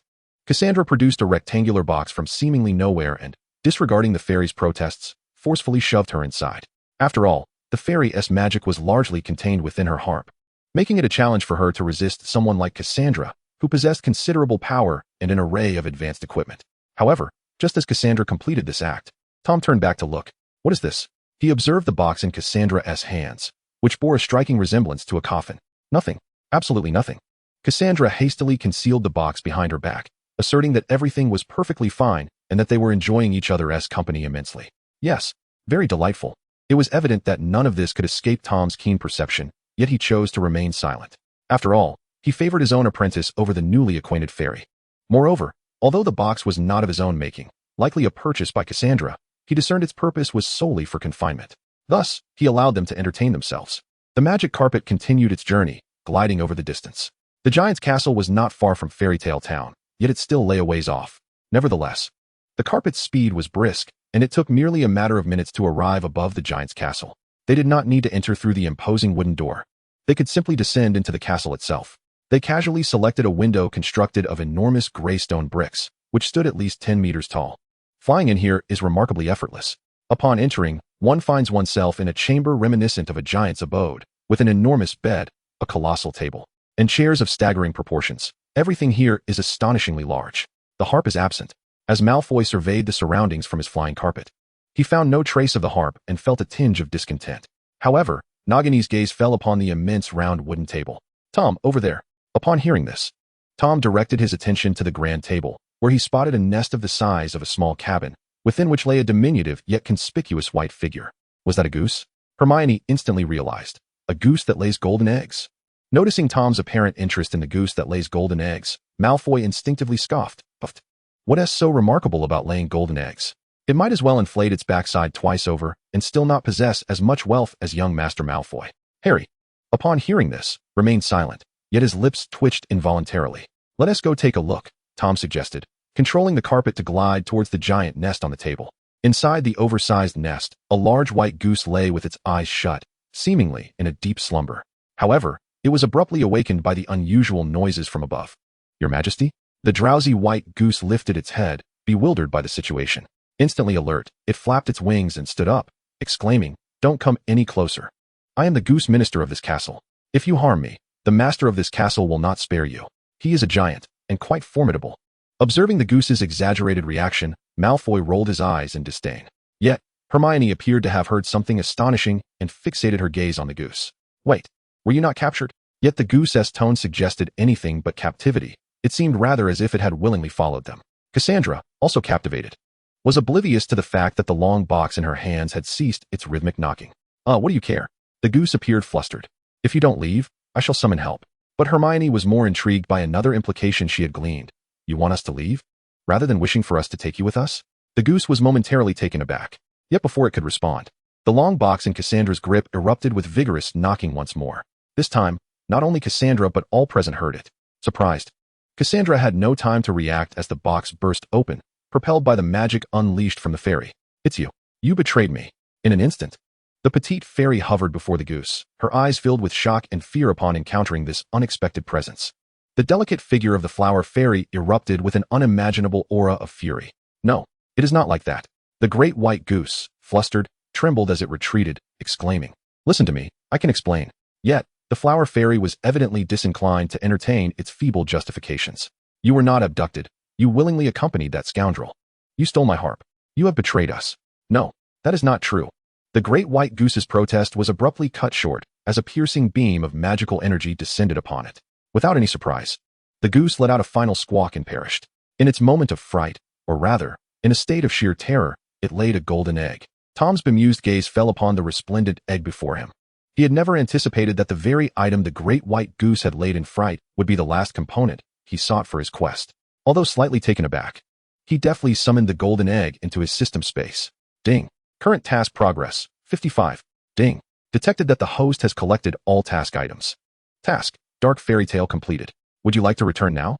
Cassandra produced a rectangular box from seemingly nowhere and, disregarding the fairy's protests, forcefully shoved her inside. After all, the fairy's magic was largely contained within her harp, making it a challenge for her to resist someone like Cassandra, who possessed considerable power and an array of advanced equipment. However, just as Cassandra completed this act, Tom turned back to look. What is this? He observed the box in Cassandra's hands, which bore a striking resemblance to a coffin. Nothing. Absolutely nothing. Cassandra hastily concealed the box behind her back, asserting that everything was perfectly fine and that they were enjoying each other's company immensely. Yes, very delightful. It was evident that none of this could escape Tom's keen perception, yet he chose to remain silent. After all, he favored his own apprentice over the newly acquainted fairy. Moreover, although the box was not of his own making, likely a purchase by Cassandra, he discerned its purpose was solely for confinement. Thus, he allowed them to entertain themselves. The magic carpet continued its journey, gliding over the distance. The giant's castle was not far from Fairy Tale Town, yet it still lay a ways off. Nevertheless, the carpet's speed was brisk, and it took merely a matter of minutes to arrive above the giant's castle. They did not need to enter through the imposing wooden door. They could simply descend into the castle itself. They casually selected a window constructed of enormous gray stone bricks, which stood at least 10 meters tall. Flying in here is remarkably effortless. Upon entering, one finds oneself in a chamber reminiscent of a giant's abode, with an enormous bed, a colossal table, and chairs of staggering proportions. Everything here is astonishingly large. The harp is absent. As Malfoy surveyed the surroundings from his flying carpet, he found no trace of the harp and felt a tinge of discontent. However, Nagini's gaze fell upon the immense round wooden table. Tom, over there. Upon hearing this, Tom directed his attention to the grand table, where he spotted a nest of the size of a small cabin, within which lay a diminutive yet conspicuous white figure. Was that a goose? Hermione instantly realized. A goose that lays golden eggs. Noticing Tom's apparent interest in the goose that lays golden eggs, Malfoy instinctively scoffed. Puffed. What's so remarkable about laying golden eggs? It might as well inflate its backside twice over and still not possess as much wealth as young Master Malfoy. Harry, upon hearing this, remained silent, yet his lips twitched involuntarily. Let us go take a look, Tom suggested, controlling the carpet to glide towards the giant nest on the table. Inside the oversized nest, a large white goose lay with its eyes shut, seemingly in a deep slumber. However, it was abruptly awakened by the unusual noises from above. Your Majesty? The drowsy white goose lifted its head, bewildered by the situation. Instantly alert, it flapped its wings and stood up, exclaiming, Don't come any closer. I am the goose minister of this castle. If you harm me, the master of this castle will not spare you. He is a giant, and quite formidable. Observing the goose's exaggerated reaction, Malfoy rolled his eyes in disdain. Yet, Hermione appeared to have heard something astonishing and fixated her gaze on the goose. Wait, were you not captured? Yet the goose's tone suggested anything but captivity. It seemed rather as if it had willingly followed them. Cassandra, also captivated, was oblivious to the fact that the long box in her hands had ceased its rhythmic knocking. What do you care? The goose appeared flustered. If you don't leave, I shall summon help. But Hermione was more intrigued by another implication she had gleaned. You want us to leave? Rather than wishing for us to take you with us? The goose was momentarily taken aback. Yet before it could respond, the long box in Cassandra's grip erupted with vigorous knocking once more. This time, not only Cassandra but all present heard it. Surprised, Cassandra had no time to react as the box burst open, propelled by the magic unleashed from the fairy. It's you. You betrayed me. In an instant, the petite fairy hovered before the goose, her eyes filled with shock and fear upon encountering this unexpected presence. The delicate figure of the flower fairy erupted with an unimaginable aura of fury. No, it is not like that. The great white goose, flustered, trembled as it retreated, exclaiming, Listen to me, I can explain. Yet, the flower fairy was evidently disinclined to entertain its feeble justifications. You were not abducted. You willingly accompanied that scoundrel. You stole my harp. You have betrayed us. No, that is not true. The great white goose's protest was abruptly cut short as a piercing beam of magical energy descended upon it. Without any surprise, the goose let out a final squawk and perished. In its moment of fright, or rather, in a state of sheer terror, it laid a golden egg. Tom's bemused gaze fell upon the resplendent egg before him. He had never anticipated that the very item the great white goose had laid in fright would be the last component he sought for his quest. Although slightly taken aback, he deftly summoned the golden egg into his system space. Ding. Current task progress, 55. Ding. Detected that the host has collected all task items. Task, Dark Fairy Tale completed. Would you like to return now?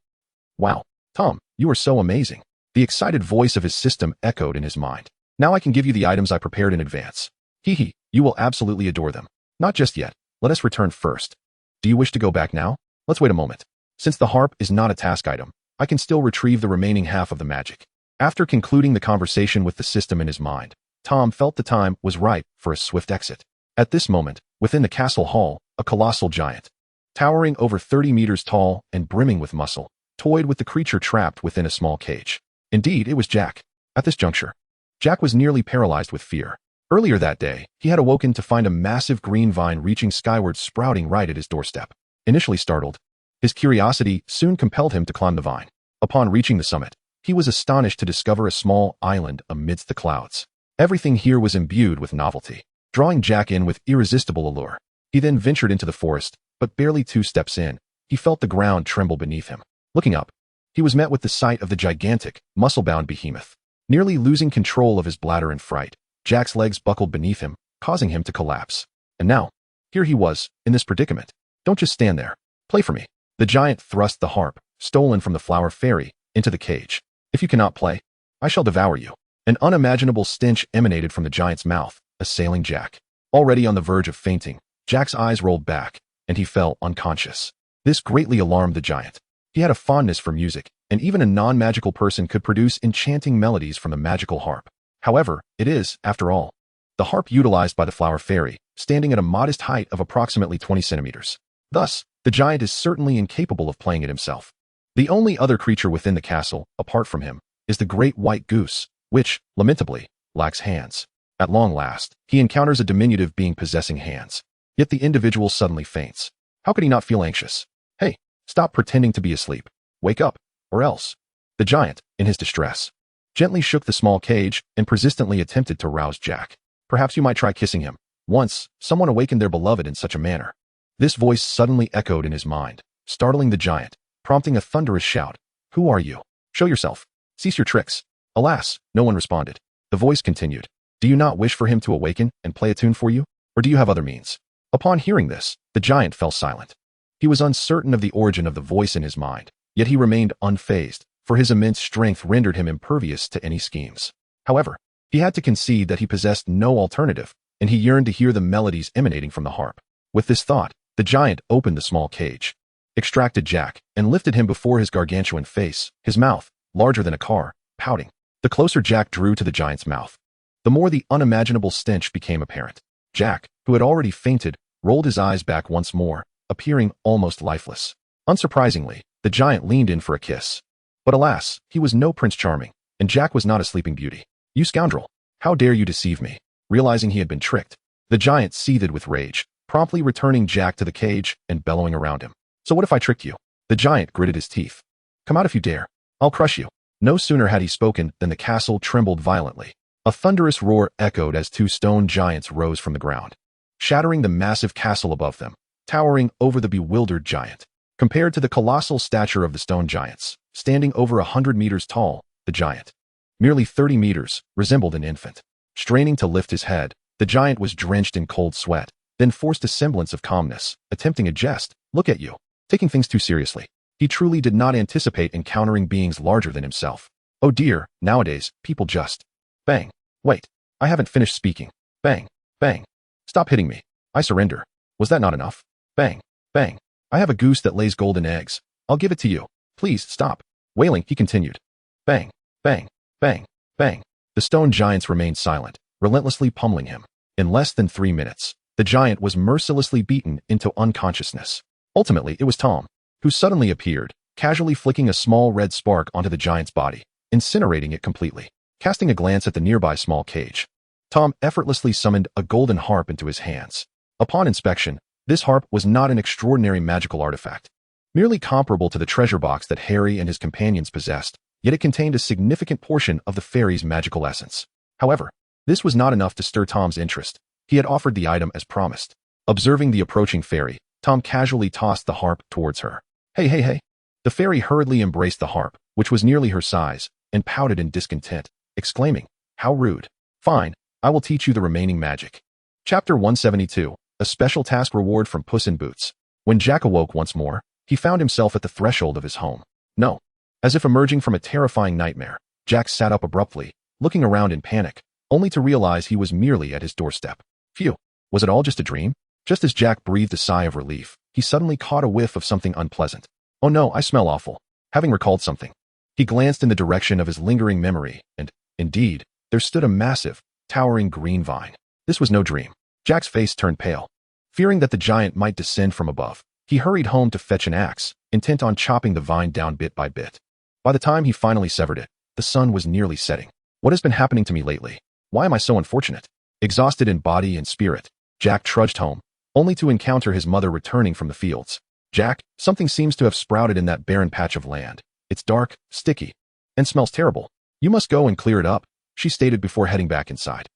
Wow, Tom, you are so amazing. The excited voice of his system echoed in his mind. Now I can give you the items I prepared in advance. Hee, you will absolutely adore them. Not just yet. Let us return first. Do you wish to go back now? Let's wait a moment. Since the harp is not a task item, I can still retrieve the remaining half of the magic. After concluding the conversation with the system in his mind, Tom felt the time was ripe for a swift exit. At this moment, within the castle hall, a colossal giant, towering over 30 meters tall and brimming with muscle, toyed with the creature trapped within a small cage. Indeed, it was Jack. At this juncture, Jack was nearly paralyzed with fear. Earlier that day, he had awoken to find a massive green vine reaching skyward sprouting right at his doorstep. Initially startled, his curiosity soon compelled him to climb the vine. Upon reaching the summit, he was astonished to discover a small island amidst the clouds. Everything here was imbued with novelty, drawing Jack in with irresistible allure. He then ventured into the forest, but barely 2 steps in, he felt the ground tremble beneath him. Looking up, he was met with the sight of the gigantic, muscle-bound behemoth. Nearly losing control of his bladder in fright, Jack's legs buckled beneath him, causing him to collapse. And now, here he was, in this predicament. Don't just stand there. Play for me. The giant thrust the harp, stolen from the flower fairy, into the cage. If you cannot play, I shall devour you. An unimaginable stench emanated from the giant's mouth, assailing Jack. Already on the verge of fainting, Jack's eyes rolled back, and he fell unconscious. This greatly alarmed the giant. He had a fondness for music, and even a non-magical person could produce enchanting melodies from the magical harp. However, it is, after all, the harp utilized by the flower fairy, standing at a modest height of approximately 20 centimeters. Thus, the giant is certainly incapable of playing it himself. The only other creature within the castle, apart from him, is the great white goose, which, lamentably, lacks hands. At long last, he encounters a diminutive being possessing hands. Yet the individual suddenly faints. How could he not feel anxious? Hey, stop pretending to be asleep. Wake up, or else. The giant, in his distress, gently shook the small cage and persistently attempted to rouse Jack. Perhaps you might try kissing him. Once, someone awakened their beloved in such a manner. This voice suddenly echoed in his mind, startling the giant, prompting a thunderous shout. Who are you? Show yourself. Cease your tricks. Alas, no one responded. The voice continued. Do you not wish for him to awaken and play a tune for you? Or do you have other means? Upon hearing this, the giant fell silent. He was uncertain of the origin of the voice in his mind, yet he remained unfazed, for his immense strength rendered him impervious to any schemes. However, he had to concede that he possessed no alternative, and he yearned to hear the melodies emanating from the harp. With this thought, the giant opened the small cage, extracted Jack, and lifted him before his gargantuan face, his mouth, larger than a car, pouting. The closer Jack drew to the giant's mouth, the more the unimaginable stench became apparent. Jack, who had already fainted, rolled his eyes back once more, appearing almost lifeless. Unsurprisingly, the giant leaned in for a kiss. But alas, he was no Prince Charming, and Jack was not a sleeping beauty. You scoundrel! How dare you deceive me? Realizing he had been tricked, the giant seethed with rage, promptly returning Jack to the cage and bellowing around him. So what if I tricked you? The giant gritted his teeth. Come out if you dare. I'll crush you. No sooner had he spoken than the castle trembled violently. A thunderous roar echoed as 2 stone giants rose from the ground, shattering the massive castle above them, towering over the bewildered giant. Compared to the colossal stature of the stone giants, standing over 100 meters tall, the giant, merely 30 meters, resembled an infant. Straining to lift his head, the giant was drenched in cold sweat, then forced a semblance of calmness, attempting a jest. Look at you, taking things too seriously. He truly did not anticipate encountering beings larger than himself. Oh dear, nowadays, people just... Bang. Wait, I haven't finished speaking. Bang. Bang. Stop hitting me. I surrender. Was that not enough? Bang. Bang. I have a goose that lays golden eggs. I'll give it to you. Please stop. Wailing, he continued. Bang. Bang. Bang. Bang. The stone giants remained silent, relentlessly pummeling him. In less than 3 minutes, the giant was mercilessly beaten into unconsciousness. Ultimately, it was Tom, who suddenly appeared, casually flicking a small red spark onto the giant's body, incinerating it completely. Casting a glance at the nearby small cage, Tom effortlessly summoned a golden harp into his hands. Upon inspection, this harp was not an extraordinary magical artifact, merely comparable to the treasure box that Harry and his companions possessed, yet it contained a significant portion of the fairy's magical essence. However, this was not enough to stir Tom's interest. He had offered the item as promised. Observing the approaching fairy, Tom casually tossed the harp towards her. Hey, hey, hey. The fairy hurriedly embraced the harp, which was nearly her size, and pouted in discontent, exclaiming, "How rude. Fine, I will teach you the remaining magic." Chapter 172, a special task reward from Puss in Boots. When Jack awoke once more, he found himself at the threshold of his home. No. As if emerging from a terrifying nightmare, Jack sat up abruptly, looking around in panic, only to realize he was merely at his doorstep. Phew, was it all just a dream? Just as Jack breathed a sigh of relief, he suddenly caught a whiff of something unpleasant. Oh no, I smell awful. Having recalled something, he glanced in the direction of his lingering memory, and, indeed, there stood a massive, towering green vine. This was no dream. Jack's face turned pale. Fearing that the giant might descend from above, he hurried home to fetch an axe, intent on chopping the vine down bit by bit. By the time he finally severed it, the sun was nearly setting. What has been happening to me lately? Why am I so unfortunate? Exhausted in body and spirit, Jack trudged home, only to encounter his mother returning from the fields. Jack, something seems to have sprouted in that barren patch of land. It's dark, sticky, and smells terrible. You must go and clear it up, she stated before heading back inside.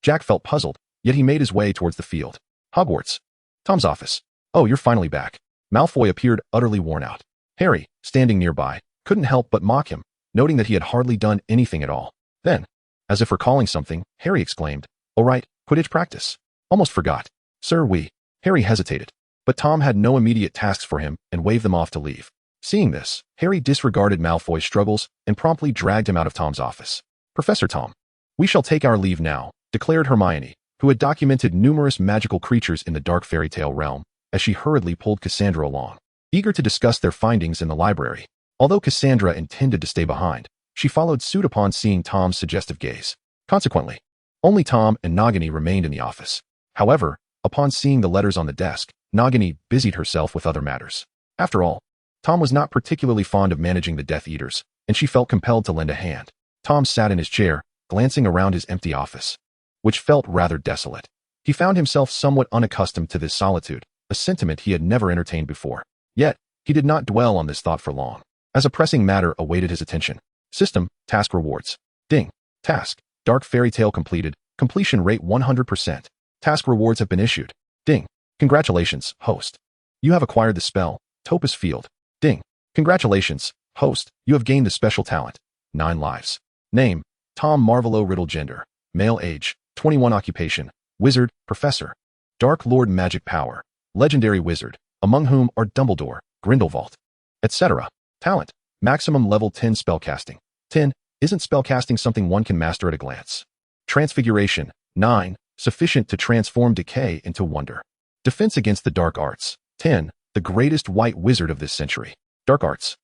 Jack felt puzzled, yet he made his way towards the field. Hogwarts. Tom's office. Oh, you're finally back. Malfoy appeared utterly worn out. Harry, standing nearby, couldn't help but mock him, noting that he had hardly done anything at all. Then, as if recalling something, Harry exclaimed, "Oh right, Quidditch practice. Almost forgot. Sir, Harry hesitated, but Tom had no immediate tasks for him and waved them off to leave. Seeing this, Harry disregarded Malfoy's struggles and promptly dragged him out of Tom's office. Professor Tom, we shall take our leave now, declared Hermione, who had documented numerous magical creatures in the dark fairy tale realm, as she hurriedly pulled Cassandra along, eager to discuss their findings in the library. Although Cassandra intended to stay behind, she followed suit upon seeing Tom's suggestive gaze. Consequently, only Tom and Nagini remained in the office. However, upon seeing the letters on the desk, Nagini busied herself with other matters. After all, Tom was not particularly fond of managing the Death Eaters, and she felt compelled to lend a hand. Tom sat in his chair, glancing around his empty office, which felt rather desolate. He found himself somewhat unaccustomed to this solitude, a sentiment he had never entertained before. Yet, he did not dwell on this thought for long, as a pressing matter awaited his attention. System, task rewards. Ding. Task, dark fairy tale completed, completion rate 100%. Task rewards have been issued. Ding. Congratulations, host. You have acquired the spell, Topaz Field. Ding. Congratulations, host. You have gained the special talent. 9 lives. Name, Tom Riddle. Gender, male. Age, 21. Occupation, wizard, professor. Dark Lord magic power, legendary wizard, among whom are Dumbledore, Grindelwald, etc. Talent, maximum level 10 spellcasting. 10. Isn't spellcasting something one can master at a glance? Transfiguration, 9. Sufficient to transform decay into wonder. Defense against the dark arts, 10. The greatest white wizard of this century. Dark arts.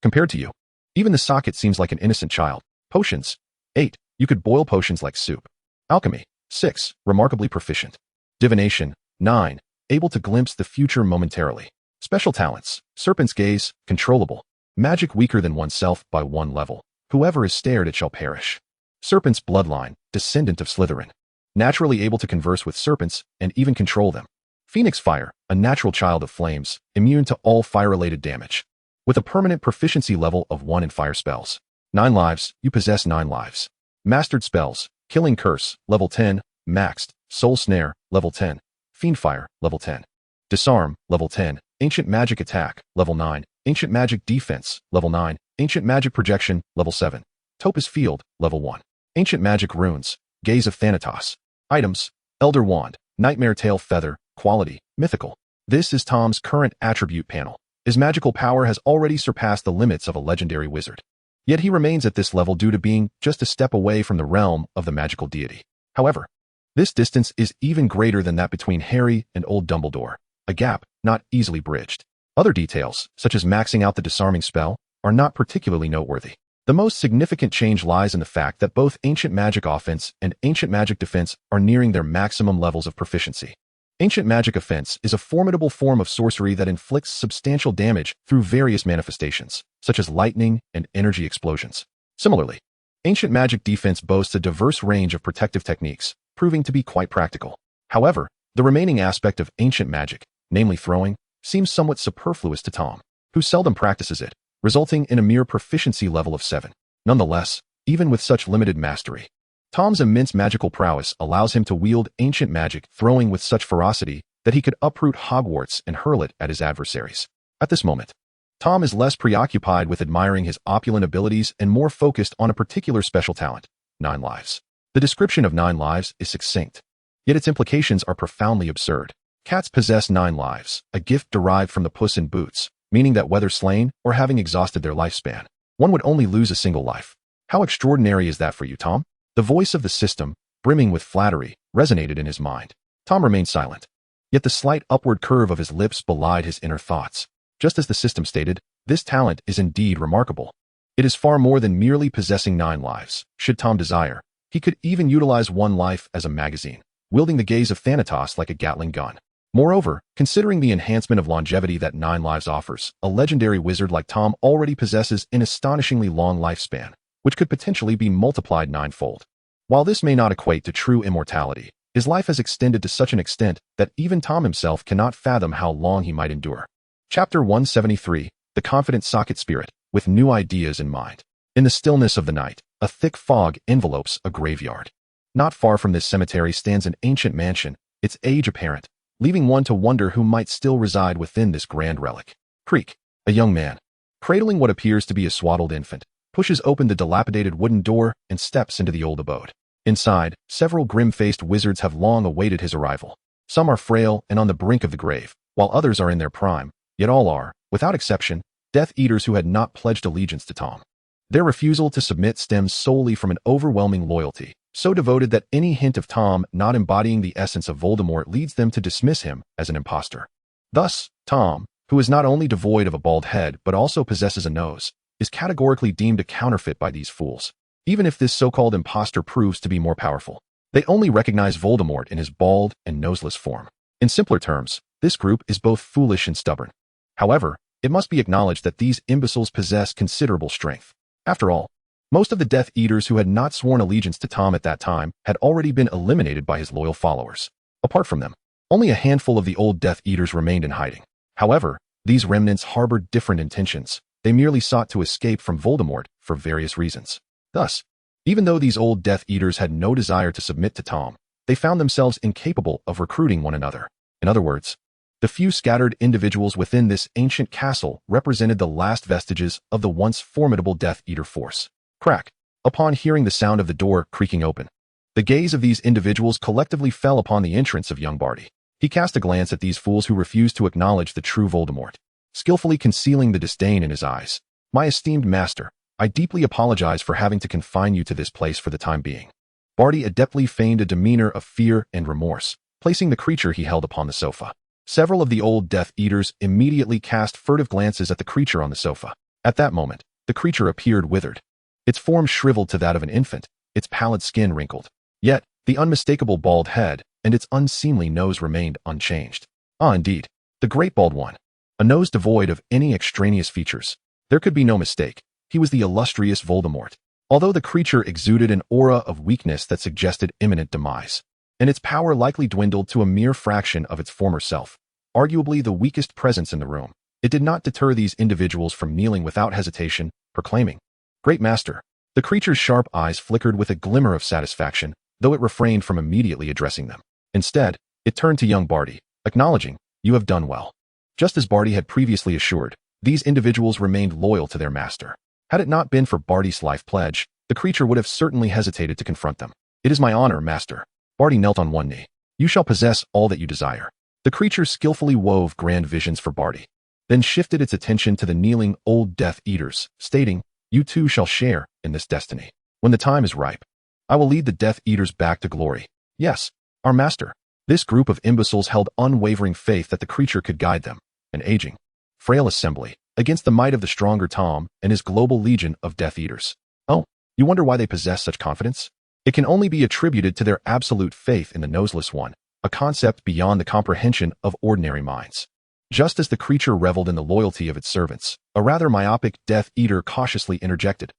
Compared to you, even the socket seems like an innocent child. Potions, 8. You could boil potions like soup. Alchemy, 6. Remarkably proficient. Divination, 9. Able to glimpse the future momentarily. Special talents, Serpent's Gaze, controllable. Magic weaker than oneself by 1 level. Whoever is stared at shall perish. Serpent's Bloodline, descendant of Slytherin. Naturally able to converse with serpents and even control them. Phoenix Fire, a natural child of flames, immune to all fire-related damage. With a permanent proficiency level of 1 in fire spells. 9 lives, you possess 9 lives. Mastered spells, Killing Curse, level 10, maxed, Soul Snare, level 10, Fiendfire, level 10. Disarm, level 10, Ancient Magic Attack, level 9, Ancient Magic Defense, level 9, Ancient Magic Projection, level 7. Topaz Field, level 1. Ancient Magic Runes, Gaze of Thanatos. Items, Elder Wand, Nightmare Tail Feather, quality, mythical. This is Tom's current attribute panel. His magical power has already surpassed the limits of a legendary wizard. Yet he remains at this level due to being just a step away from the realm of the magical deity. However, this distance is even greater than that between Harry and old Dumbledore, a gap not easily bridged. Other details, such as maxing out the disarming spell, are not particularly noteworthy. The most significant change lies in the fact that both Ancient Magic Offense and Ancient Magic Defense are nearing their maximum levels of proficiency. Ancient Magic Offense is a formidable form of sorcery that inflicts substantial damage through various manifestations, such as lightning and energy explosions. Similarly, Ancient magic defense boasts a diverse range of protective techniques, proving to be quite practical. However, the remaining aspect of ancient magic, namely throwing, seems somewhat superfluous to Tom, who seldom practices it, resulting in a mere proficiency level of 7. Nonetheless, even with such limited mastery, Tom's immense magical prowess allows him to wield ancient magic throwing with such ferocity that he could uproot Hogwarts and hurl it at his adversaries. At this moment, Tom is less preoccupied with admiring his opulent abilities and more focused on a particular special talent, 9 lives. The description of 9 lives is succinct, yet its implications are profoundly absurd. Cats possess 9 lives, a gift derived from the Puss in Boots, meaning that whether slain or having exhausted their lifespan, one would only lose a single life. How extraordinary is that for you, Tom? The voice of the system, brimming with flattery, resonated in his mind. Tom remained silent, yet the slight upward curve of his lips belied his inner thoughts. Just as the system stated, this talent is indeed remarkable. It is far more than merely possessing 9 lives. Should Tom desire, he could even utilize 1 life as a magazine, wielding the gaze of Thanatos like a Gatling gun. Moreover, considering the enhancement of longevity that 9 lives offers, a legendary wizard like Tom already possesses an astonishingly long lifespan, which could potentially be multiplied 9-fold. While this may not equate to true immortality, his life has extended to such an extent that even Tom himself cannot fathom how long he might endure. Chapter 173, The Confident Socket Spirit, with new ideas in mind. In the stillness of the night, a thick fog envelopes a graveyard. Not far from this cemetery stands an ancient mansion, its age apparent, leaving one to wonder who might still reside within this grand relic. Creak. A young man, cradling what appears to be a swaddled infant, pushes open the dilapidated wooden door and steps into the old abode. Inside, several grim-faced wizards have long awaited his arrival. Some are frail and on the brink of the grave, while others are in their prime, yet all are, without exception, Death Eaters who had not pledged allegiance to Tom. Their refusal to submit stems solely from an overwhelming loyalty, so devoted that any hint of Tom not embodying the essence of Voldemort leads them to dismiss him as an impostor. Thus, Tom, who is not only devoid of a bald head but also possesses a nose, is categorically deemed a counterfeit by these fools. Even if this so-called impostor proves to be more powerful, they only recognize Voldemort in his bald and noseless form. In simpler terms, this group is both foolish and stubborn. However, it must be acknowledged that these imbeciles possess considerable strength. After all, most of the Death Eaters who had not sworn allegiance to Tom at that time had already been eliminated by his loyal followers. Apart from them, only a handful of the old Death Eaters remained in hiding. However, these remnants harbored different intentions. They merely sought to escape from Voldemort for various reasons. Thus, even though these old Death Eaters had no desire to submit to Tom, they found themselves incapable of recruiting one another. In other words, the few scattered individuals within this ancient castle represented the last vestiges of the once formidable Death Eater force. Crack. Upon hearing the sound of the door creaking open, the gaze of these individuals collectively fell upon the entrance of young Barty. He cast a glance at these fools who refused to acknowledge the true Voldemort, skillfully concealing the disdain in his eyes. My esteemed master, I deeply apologize for having to confine you to this place for the time being. Barty adeptly feigned a demeanor of fear and remorse, placing the creature he held upon the sofa. Several of the old Death Eaters immediately cast furtive glances at the creature on the sofa. At that moment, the creature appeared withered. Its form shriveled to that of an infant, its pallid skin wrinkled. Yet, the unmistakable bald head and its unseemly nose remained unchanged. Ah, indeed, the great bald one. A nose devoid of any extraneous features. There could be no mistake. He was the illustrious Voldemort. Although the creature exuded an aura of weakness that suggested imminent demise, and its power likely dwindled to a mere fraction of its former self, arguably the weakest presence in the room, it did not deter these individuals from kneeling without hesitation, proclaiming, "Great Master." The creature's sharp eyes flickered with a glimmer of satisfaction, though it refrained from immediately addressing them. Instead, it turned to young Barty, acknowledging, "You have done well." Just as Barty had previously assured, these individuals remained loyal to their master. Had it not been for Barty's life pledge, the creature would have certainly hesitated to confront them. "It is my honor, master." Barty knelt on one knee. "You shall possess all that you desire." The creature skillfully wove grand visions for Barty, then shifted its attention to the kneeling old Death Eaters, stating, "You too shall share in this destiny. When the time is ripe, I will lead the Death Eaters back to glory. Yes, our master." This group of imbeciles held unwavering faith that the creature could guide them, an aging, frail assembly, against the might of the stronger Tom and his global legion of Death Eaters. Oh, you wonder why they possess such confidence? It can only be attributed to their absolute faith in the Noseless One, a concept beyond the comprehension of ordinary minds. Just as the creature reveled in the loyalty of its servants, a rather myopic Death Eater cautiously interjected,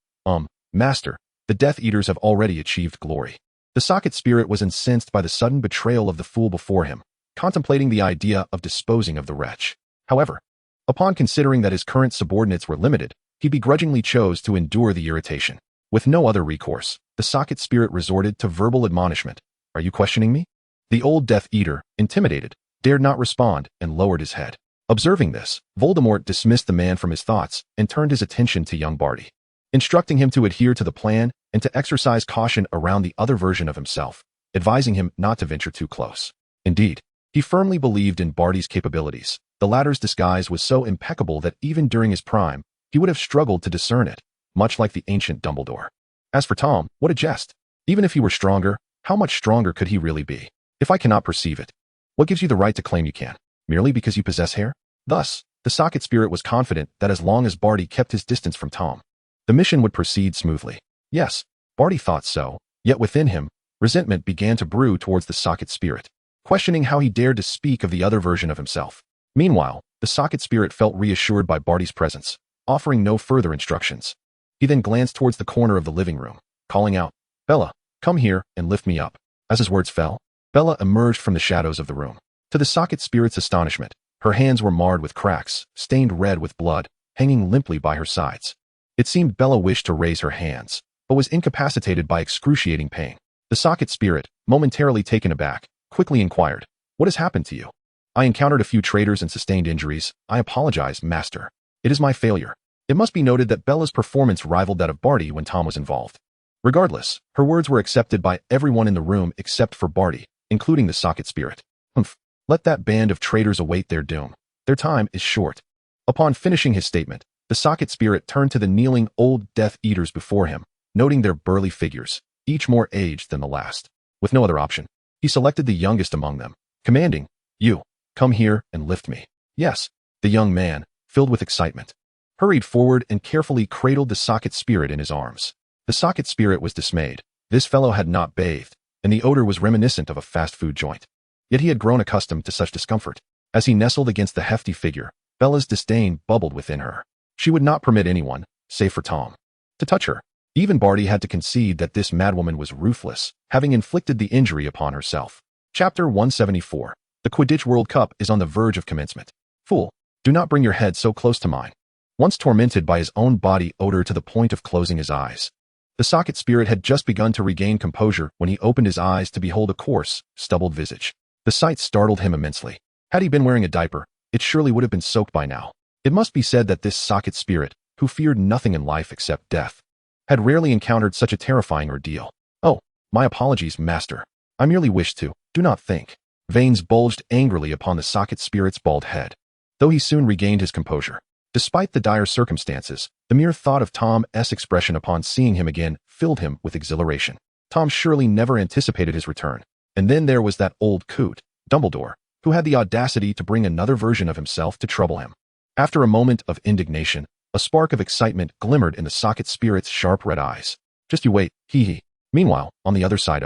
Master, The Death Eaters have already achieved glory. The socket spirit was incensed by the sudden betrayal of the fool before him, contemplating the idea of disposing of the wretch. However, upon considering that his current subordinates were limited, he begrudgingly chose to endure the irritation. With no other recourse, the socket spirit resorted to verbal admonishment. Are you questioning me? The old Death Eater, intimidated, dared not respond and lowered his head. Observing this, Voldemort dismissed the man from his thoughts and turned his attention to young Barty, instructing him to adhere to the plan and to exercise caution around the other version of himself, advising him not to venture too close. Indeed, he firmly believed in Barty's capabilities. The latter's disguise was so impeccable that even during his prime, he would have struggled to discern it, much like the ancient Dumbledore. As for Tom, what a jest! Even if he were stronger, how much stronger could he really be? If I cannot perceive it, what gives you the right to claim you can? Merely because you possess hair? Thus, the socket spirit was confident that as long as Barty kept his distance from Tom, the mission would proceed smoothly. Yes, Barty thought so, yet within him, resentment began to brew towards the socket spirit, questioning how he dared to speak of the other version of himself. Meanwhile, the socket spirit felt reassured by Barty's presence, offering no further instructions. He then glanced towards the corner of the living room, calling out, "Bella, come here and lift me up." As his words fell, Bella emerged from the shadows of the room. To the socket spirit's astonishment, her hands were marred with cracks, stained red with blood, hanging limply by her sides. It seemed Bella wished to raise her hands, but was incapacitated by excruciating pain. The socket spirit, momentarily taken aback, quickly inquired, "What has happened to you?" "I encountered a few traitors and sustained injuries. I apologize, Master. It is my failure." It must be noted that Bella's performance rivaled that of Barty when Tom was involved. Regardless, her words were accepted by everyone in the room except for Barty, including the socket spirit. "Humph. Let that band of traitors await their doom. Their time is short." Upon finishing his statement, the socket spirit turned to the kneeling old Death Eaters before him, noting their burly figures, each more aged than the last. With no other option, he selected the youngest among them, commanding, "You, come here and lift me." Yes, the young man, filled with excitement, hurried forward and carefully cradled the socket spirit in his arms. The socket spirit was dismayed. This fellow had not bathed, and the odor was reminiscent of a fast food joint. Yet he had grown accustomed to such discomfort. As he nestled against the hefty figure, Bella's disdain bubbled within her. She would not permit anyone, save for Tom, to touch her. Even Barty had to concede that this madwoman was ruthless, having inflicted the injury upon herself. Chapter 174. The Quidditch World Cup is on the verge of commencement. Fool, do not bring your head so close to mine. Once tormented by his own body odor to the point of closing his eyes, the socket spirit had just begun to regain composure when he opened his eyes to behold a coarse, stubbled visage. The sight startled him immensely. Had he been wearing a diaper, it surely would have been soaked by now. It must be said that this socket spirit, who feared nothing in life except death, had rarely encountered such a terrifying ordeal. "Oh, my apologies, Master. I merely wished to, do not think." Veins bulged angrily upon the socket spirit's bald head, though he soon regained his composure. Despite the dire circumstances, the mere thought of Tom's expression upon seeing him again filled him with exhilaration. Tom surely never anticipated his return. And then there was that old coot, Dumbledore, who had the audacity to bring another version of himself to trouble him. After a moment of indignation, a spark of excitement glimmered in the socket spirit's sharp red eyes. "Just you wait, hee. Meanwhile, on the other side,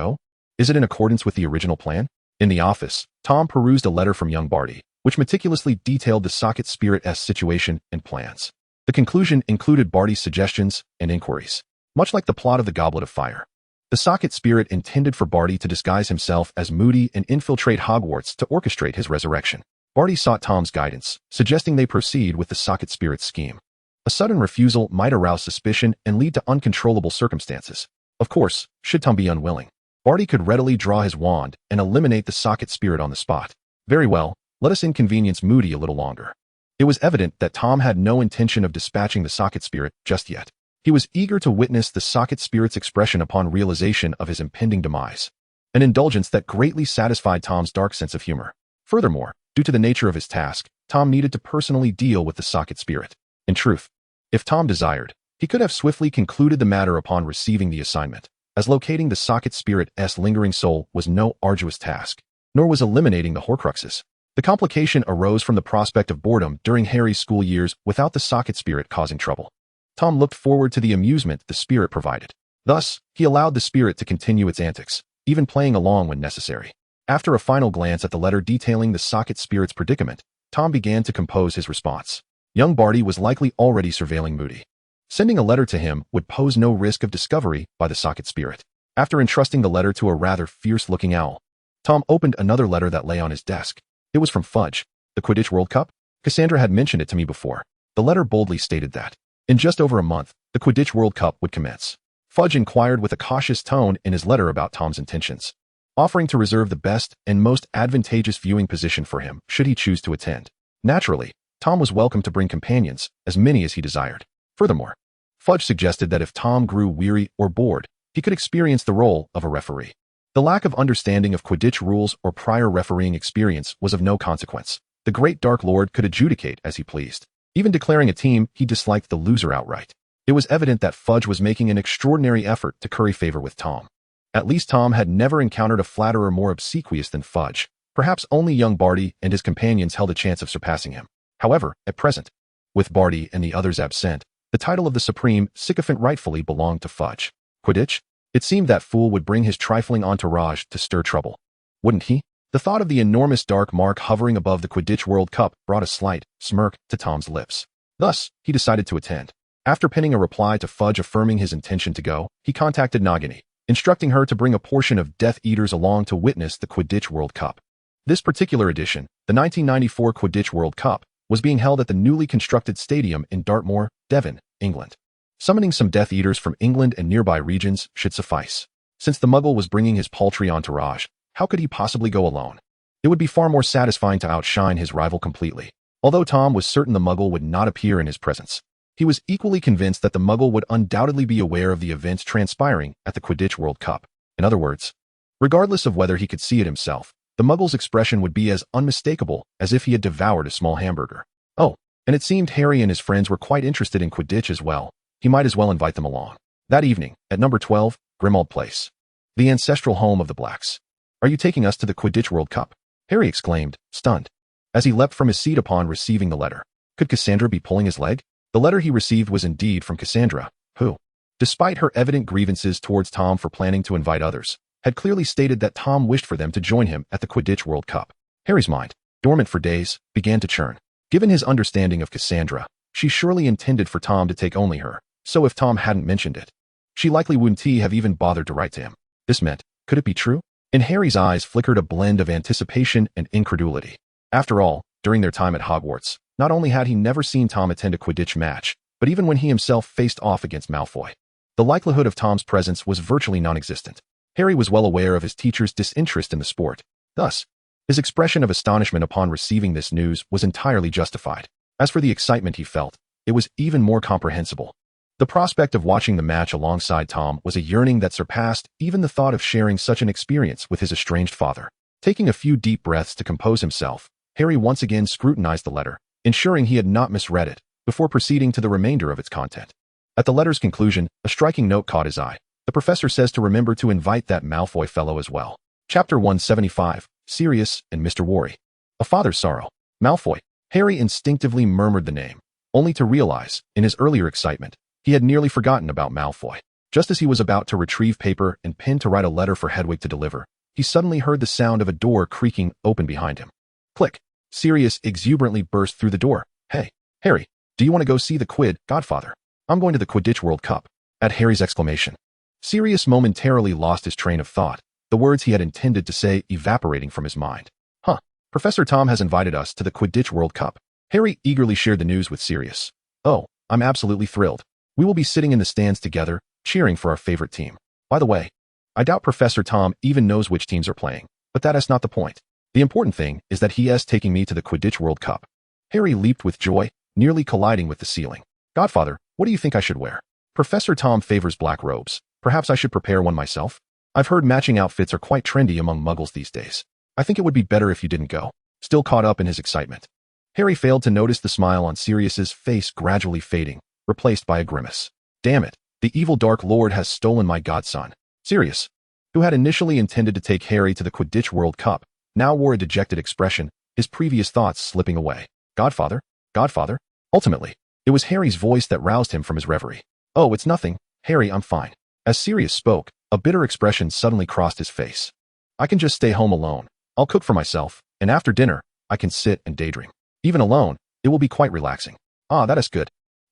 is it in accordance with the original plan?" In the office, Tom perused a letter from young Barty, which meticulously detailed the socket spirit's situation and plans. The conclusion included Barty's suggestions and inquiries. Much like the plot of the Goblet of Fire, the socket spirit intended for Barty to disguise himself as Moody and infiltrate Hogwarts to orchestrate his resurrection. Barty sought Tom's guidance, suggesting they proceed with the socket spirit's scheme. A sudden refusal might arouse suspicion and lead to uncontrollable circumstances. Of course, should Tom be unwilling, Barty could readily draw his wand and eliminate the socket spirit on the spot. Very well, let us inconvenience Moody a little longer. It was evident that Tom had no intention of dispatching the socket spirit just yet. He was eager to witness the socket spirit's expression upon realization of his impending demise, an indulgence that greatly satisfied Tom's dark sense of humor. Furthermore, due to the nature of his task, Tom needed to personally deal with the socket spirit. In truth, if Tom desired, he could have swiftly concluded the matter upon receiving the assignment, as locating the socket spirit's lingering soul was no arduous task, nor was eliminating the Horcruxes. The complication arose from the prospect of boredom during Harry's school years without the socket spirit causing trouble. Tom looked forward to the amusement the spirit provided. Thus, he allowed the spirit to continue its antics, even playing along when necessary. After a final glance at the letter detailing the socket spirit's predicament, Tom began to compose his response. Young Barty was likely already surveilling Moody. Sending a letter to him would pose no risk of discovery by the socket spirit. After entrusting the letter to a rather fierce-looking owl, Tom opened another letter that lay on his desk. It was from Fudge. The Quidditch World Cup? Cassandra had mentioned it to me before. The letter boldly stated that, in just over a month, the Quidditch World Cup would commence. Fudge inquired with a cautious tone in his letter about Tom's intentions, offering to reserve the best and most advantageous viewing position for him should he choose to attend. Naturally, Tom was welcome to bring companions, as many as he desired. Furthermore, Fudge suggested that if Tom grew weary or bored, he could experience the role of a referee. The lack of understanding of Quidditch rules or prior refereeing experience was of no consequence. The great Dark Lord could adjudicate as he pleased, even declaring a team he disliked the loser outright. It was evident that Fudge was making an extraordinary effort to curry favor with Tom. At least Tom had never encountered a flatterer more obsequious than Fudge. Perhaps only young Barty and his companions held a chance of surpassing him. However, at present, with Barty and the others absent, the title of the supreme sycophant rightfully belonged to Fudge. Quidditch? It seemed that fool would bring his trifling entourage to stir trouble. Wouldn't he? The thought of the enormous dark mark hovering above the Quidditch World Cup brought a slight smirk to Tom's lips. Thus, he decided to attend. After penning a reply to Fudge affirming his intention to go, he contacted Nagini, instructing her to bring a portion of Death Eaters along to witness the Quidditch World Cup. This particular edition, the 1994 Quidditch World Cup, was being held at the newly constructed stadium in Dartmoor, Devon, England. Summoning some Death Eaters from England and nearby regions should suffice. Since the Muggle was bringing his paltry entourage, how could he possibly go alone? It would be far more satisfying to outshine his rival completely. Although Tom was certain the Muggle would not appear in his presence, he was equally convinced that the Muggle would undoubtedly be aware of the events transpiring at the Quidditch World Cup. In other words, regardless of whether he could see it himself, the Muggle's expression would be as unmistakable as if he had devoured a small hamburger. Oh, and it seemed Harry and his friends were quite interested in Quidditch as well. He might as well invite them along. That evening, at number 12, Grimmauld Place, the ancestral home of the Blacks. "Are you taking us to the Quidditch World Cup?" Harry exclaimed, stunned, as he leapt from his seat upon receiving the letter. Could Cassandra be pulling his leg? The letter he received was indeed from Cassandra, who, despite her evident grievances towards Tom for planning to invite others, had clearly stated that Tom wished for them to join him at the Quidditch World Cup. Harry's mind, dormant for days, began to churn. Given his understanding of Cassandra, she surely intended for Tom to take only her, so if Tom hadn't mentioned it, she likely wouldn't have even bothered to write to him. This meant, could it be true? In Harry's eyes flickered a blend of anticipation and incredulity. After all, during their time at Hogwarts, not only had he never seen Tom attend a Quidditch match, but even when he himself faced off against Malfoy, the likelihood of Tom's presence was virtually non-existent. Harry was well aware of his teacher's disinterest in the sport. Thus, his expression of astonishment upon receiving this news was entirely justified. As for the excitement he felt, it was even more comprehensible. The prospect of watching the match alongside Tom was a yearning that surpassed even the thought of sharing such an experience with his estranged father. Taking a few deep breaths to compose himself, Harry once again scrutinized the letter, ensuring he had not misread it, before proceeding to the remainder of its content. At the letter's conclusion, a striking note caught his eye. The professor says to remember to invite that Malfoy fellow as well. Chapter 175, Sirius and Mr. Worry. A Father's Sorrow. Malfoy. Harry instinctively murmured the name, only to realize, in his earlier excitement, he had nearly forgotten about Malfoy. Just as he was about to retrieve paper and pen to write a letter for Hedwig to deliver, he suddenly heard the sound of a door creaking open behind him. Click. Sirius exuberantly burst through the door. "Hey, Harry, do you want to go see the Godfather? I'm going to the Quidditch World Cup." At Harry's exclamation, Sirius momentarily lost his train of thought, the words he had intended to say evaporating from his mind. "Huh, Professor Tom has invited us to the Quidditch World Cup." Harry eagerly shared the news with Sirius. "Oh, I'm absolutely thrilled. We will be sitting in the stands together, cheering for our favorite team. By the way, I doubt Professor Tom even knows which teams are playing, but that is not the point. The important thing is that he is taking me to the Quidditch World Cup." Harry leaped with joy, nearly colliding with the ceiling. "Godfather, what do you think I should wear? Professor Tom favors black robes. Perhaps I should prepare one myself? I've heard matching outfits are quite trendy among Muggles these days. I think it would be better if you didn't go." Still caught up in his excitement, Harry failed to notice the smile on Sirius's face gradually fading, replaced by a grimace. "Damn it, the evil Dark Lord has stolen my godson." Sirius, who had initially intended to take Harry to the Quidditch World Cup, now wore a dejected expression, his previous thoughts slipping away. "Godfather? Godfather?" Ultimately, it was Harry's voice that roused him from his reverie. "Oh, it's nothing, Harry, I'm fine." As Sirius spoke, a bitter expression suddenly crossed his face. "I can just stay home alone. I'll cook for myself, and after dinner, I can sit and daydream. Even alone, it will be quite relaxing." "Ah, that is good."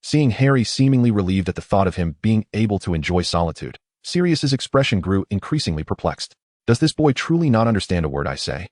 Seeing Harry seemingly relieved at the thought of him being able to enjoy solitude, Sirius's expression grew increasingly perplexed. Does this boy truly not understand a word I say?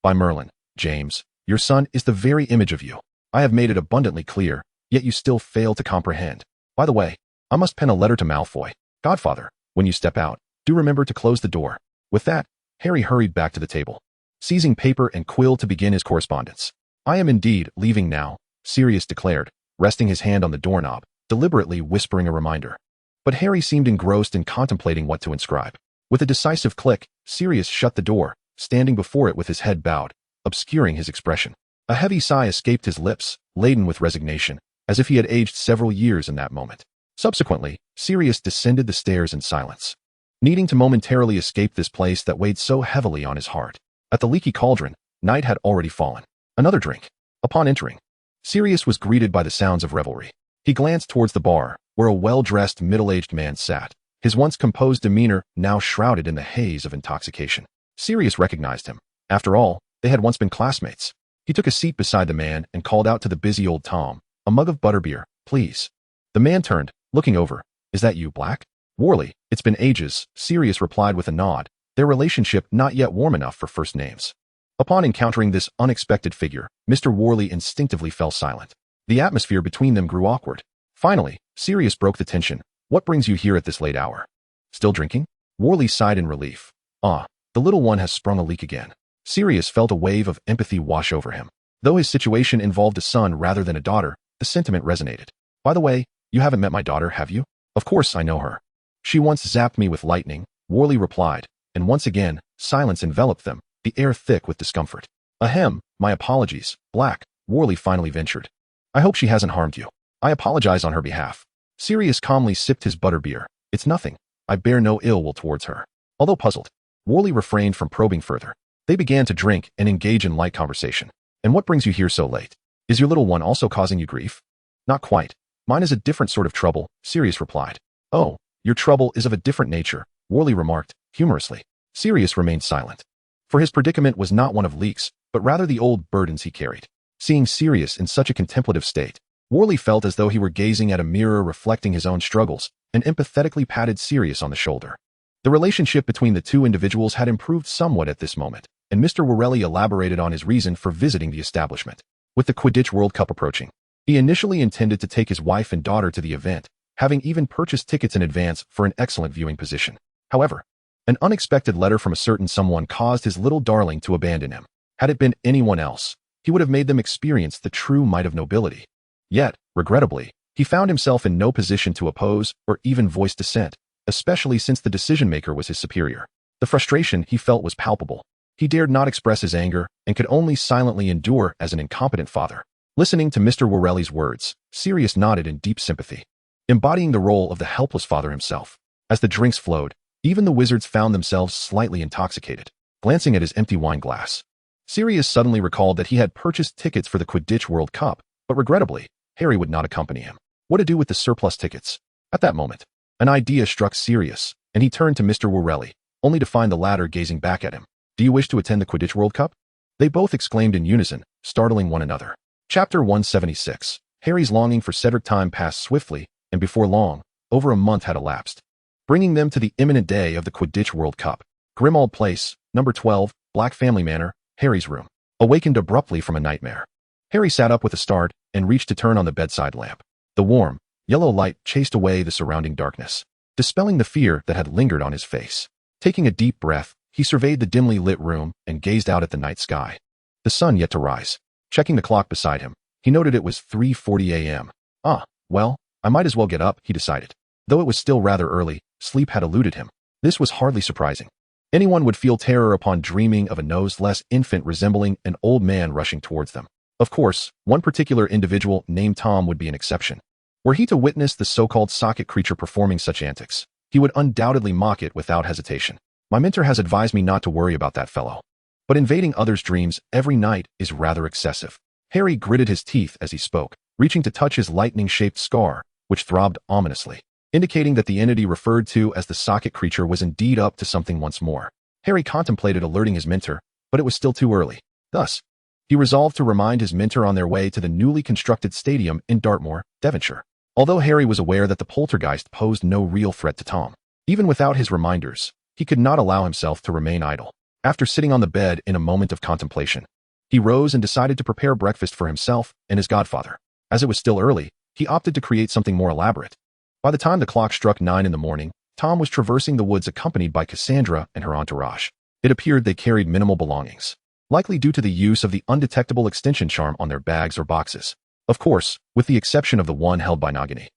By Merlin, James, your son is the very image of you. I have made it abundantly clear, yet you still fail to comprehend. By the way, I must pen a letter to Malfoy. Godfather, when you step out, do remember to close the door. With that, Harry hurried back to the table, seizing paper and quill to begin his correspondence. I am indeed leaving now, Sirius declared, resting his hand on the doorknob, deliberately whispering a reminder. But Harry seemed engrossed in contemplating what to inscribe. With a decisive click, Sirius shut the door, standing before it with his head bowed, obscuring his expression. A heavy sigh escaped his lips, laden with resignation, as if he had aged several years in that moment. Subsequently, Sirius descended the stairs in silence, needing to momentarily escape this place that weighed so heavily on his heart. At the Leaky Cauldron, night had already fallen. Another drink. Upon entering, Sirius was greeted by the sounds of revelry. He glanced towards the bar, where a well-dressed middle-aged man sat, his once composed demeanor now shrouded in the haze of intoxication. Sirius recognized him. After all, they had once been classmates. He took a seat beside the man and called out to the busy old Tom, "A mug of butterbeer, please." The man turned, looking over. "Is that you, Black?" "Worley, it's been ages," Sirius replied with a nod, their relationship not yet warm enough for first names. Upon encountering this unexpected figure, Mr. Worley instinctively fell silent. The atmosphere between them grew awkward. Finally, Sirius broke the tension. "What brings you here at this late hour?" "Still drinking?" Worley sighed in relief. "Ah, the little one has sprung a leak again." Sirius felt a wave of empathy wash over him. Though his situation involved a son rather than a daughter, the sentiment resonated. "By the way, you haven't met my daughter, have you?" "Of course I know her. She once zapped me with lightning," Worley replied, and once again, silence enveloped them, the air thick with discomfort. "Ahem, my apologies, Black," Worley finally ventured. "I hope she hasn't harmed you." "I apologize on her behalf." Sirius calmly sipped his butterbeer. "It's nothing. I bear no ill will towards her." Although puzzled, Worley refrained from probing further. They began to drink and engage in light conversation. "And what brings you here so late? Is your little one also causing you grief?" "Not quite. Mine is a different sort of trouble," Sirius replied. "Oh, your trouble is of a different nature," Worley remarked, humorously. Sirius remained silent. For his predicament was not one of leaks, but rather the old burdens he carried. Seeing Sirius in such a contemplative state, Worley felt as though he were gazing at a mirror reflecting his own struggles, and empathetically patted Sirius on the shoulder. The relationship between the two individuals had improved somewhat at this moment, and Mr. Worley elaborated on his reason for visiting the establishment. With the Quidditch World Cup approaching, he initially intended to take his wife and daughter to the event, having even purchased tickets in advance for an excellent viewing position. However, an unexpected letter from a certain someone caused his little darling to abandon him. Had it been anyone else, he would have made them experience the true might of nobility. Yet, regrettably, he found himself in no position to oppose or even voice dissent, especially since the decision-maker was his superior. The frustration he felt was palpable. He dared not express his anger and could only silently endure as an incompetent father. Listening to Mr. Worley's words, Sirius nodded in deep sympathy, embodying the role of the helpless father himself. As the drinks flowed, even the wizards found themselves slightly intoxicated. Glancing at his empty wine glass, Sirius suddenly recalled that he had purchased tickets for the Quidditch World Cup, but regrettably, Harry would not accompany him. What to do with the surplus tickets? At that moment, an idea struck Sirius, and he turned to Mr. Worley, only to find the latter gazing back at him. "Do you wish to attend the Quidditch World Cup?" They both exclaimed in unison, startling one another. Chapter 176. Harry's longing for Cedric. Time passed swiftly, and before long, over a month had elapsed, bringing them to the imminent day of the Quidditch World Cup. Grimmauld Place, number 12, Black Family Manor, Harry's room. Awakened abruptly from a nightmare, Harry sat up with a start and reached to turn on the bedside lamp. The warm, yellow light chased away the surrounding darkness, dispelling the fear that had lingered on his face. Taking a deep breath, he surveyed the dimly lit room and gazed out at the night sky. The sun yet to rise. Checking the clock beside him, he noted it was 3:40 a.m. "Ah, well, I might as well get up," he decided. Though it was still rather early, sleep had eluded him. This was hardly surprising. Anyone would feel terror upon dreaming of a nose-less infant resembling an old man rushing towards them. Of course, one particular individual named Tom would be an exception. Were he to witness the so-called socket creature performing such antics, he would undoubtedly mock it without hesitation. "My mentor has advised me not to worry about that fellow. But invading others' dreams every night is rather excessive." Harry gritted his teeth as he spoke, reaching to touch his lightning-shaped scar, which throbbed ominously, indicating that the entity referred to as the socket creature was indeed up to something once more. Harry contemplated alerting his mentor, but it was still too early. Thus, he resolved to remind his mentor on their way to the newly constructed stadium in Dartmoor, Devonshire. Although Harry was aware that the poltergeist posed no real threat to Tom, even without his reminders, he could not allow himself to remain idle. After sitting on the bed in a moment of contemplation, he rose and decided to prepare breakfast for himself and his godfather. As it was still early, he opted to create something more elaborate. By the time the clock struck 9 in the morning, Tom was traversing the woods accompanied by Cassandra and her entourage. It appeared they carried minimal belongings, likely due to the use of the undetectable extension charm on their bags or boxes. Of course, with the exception of the one held by Nagini.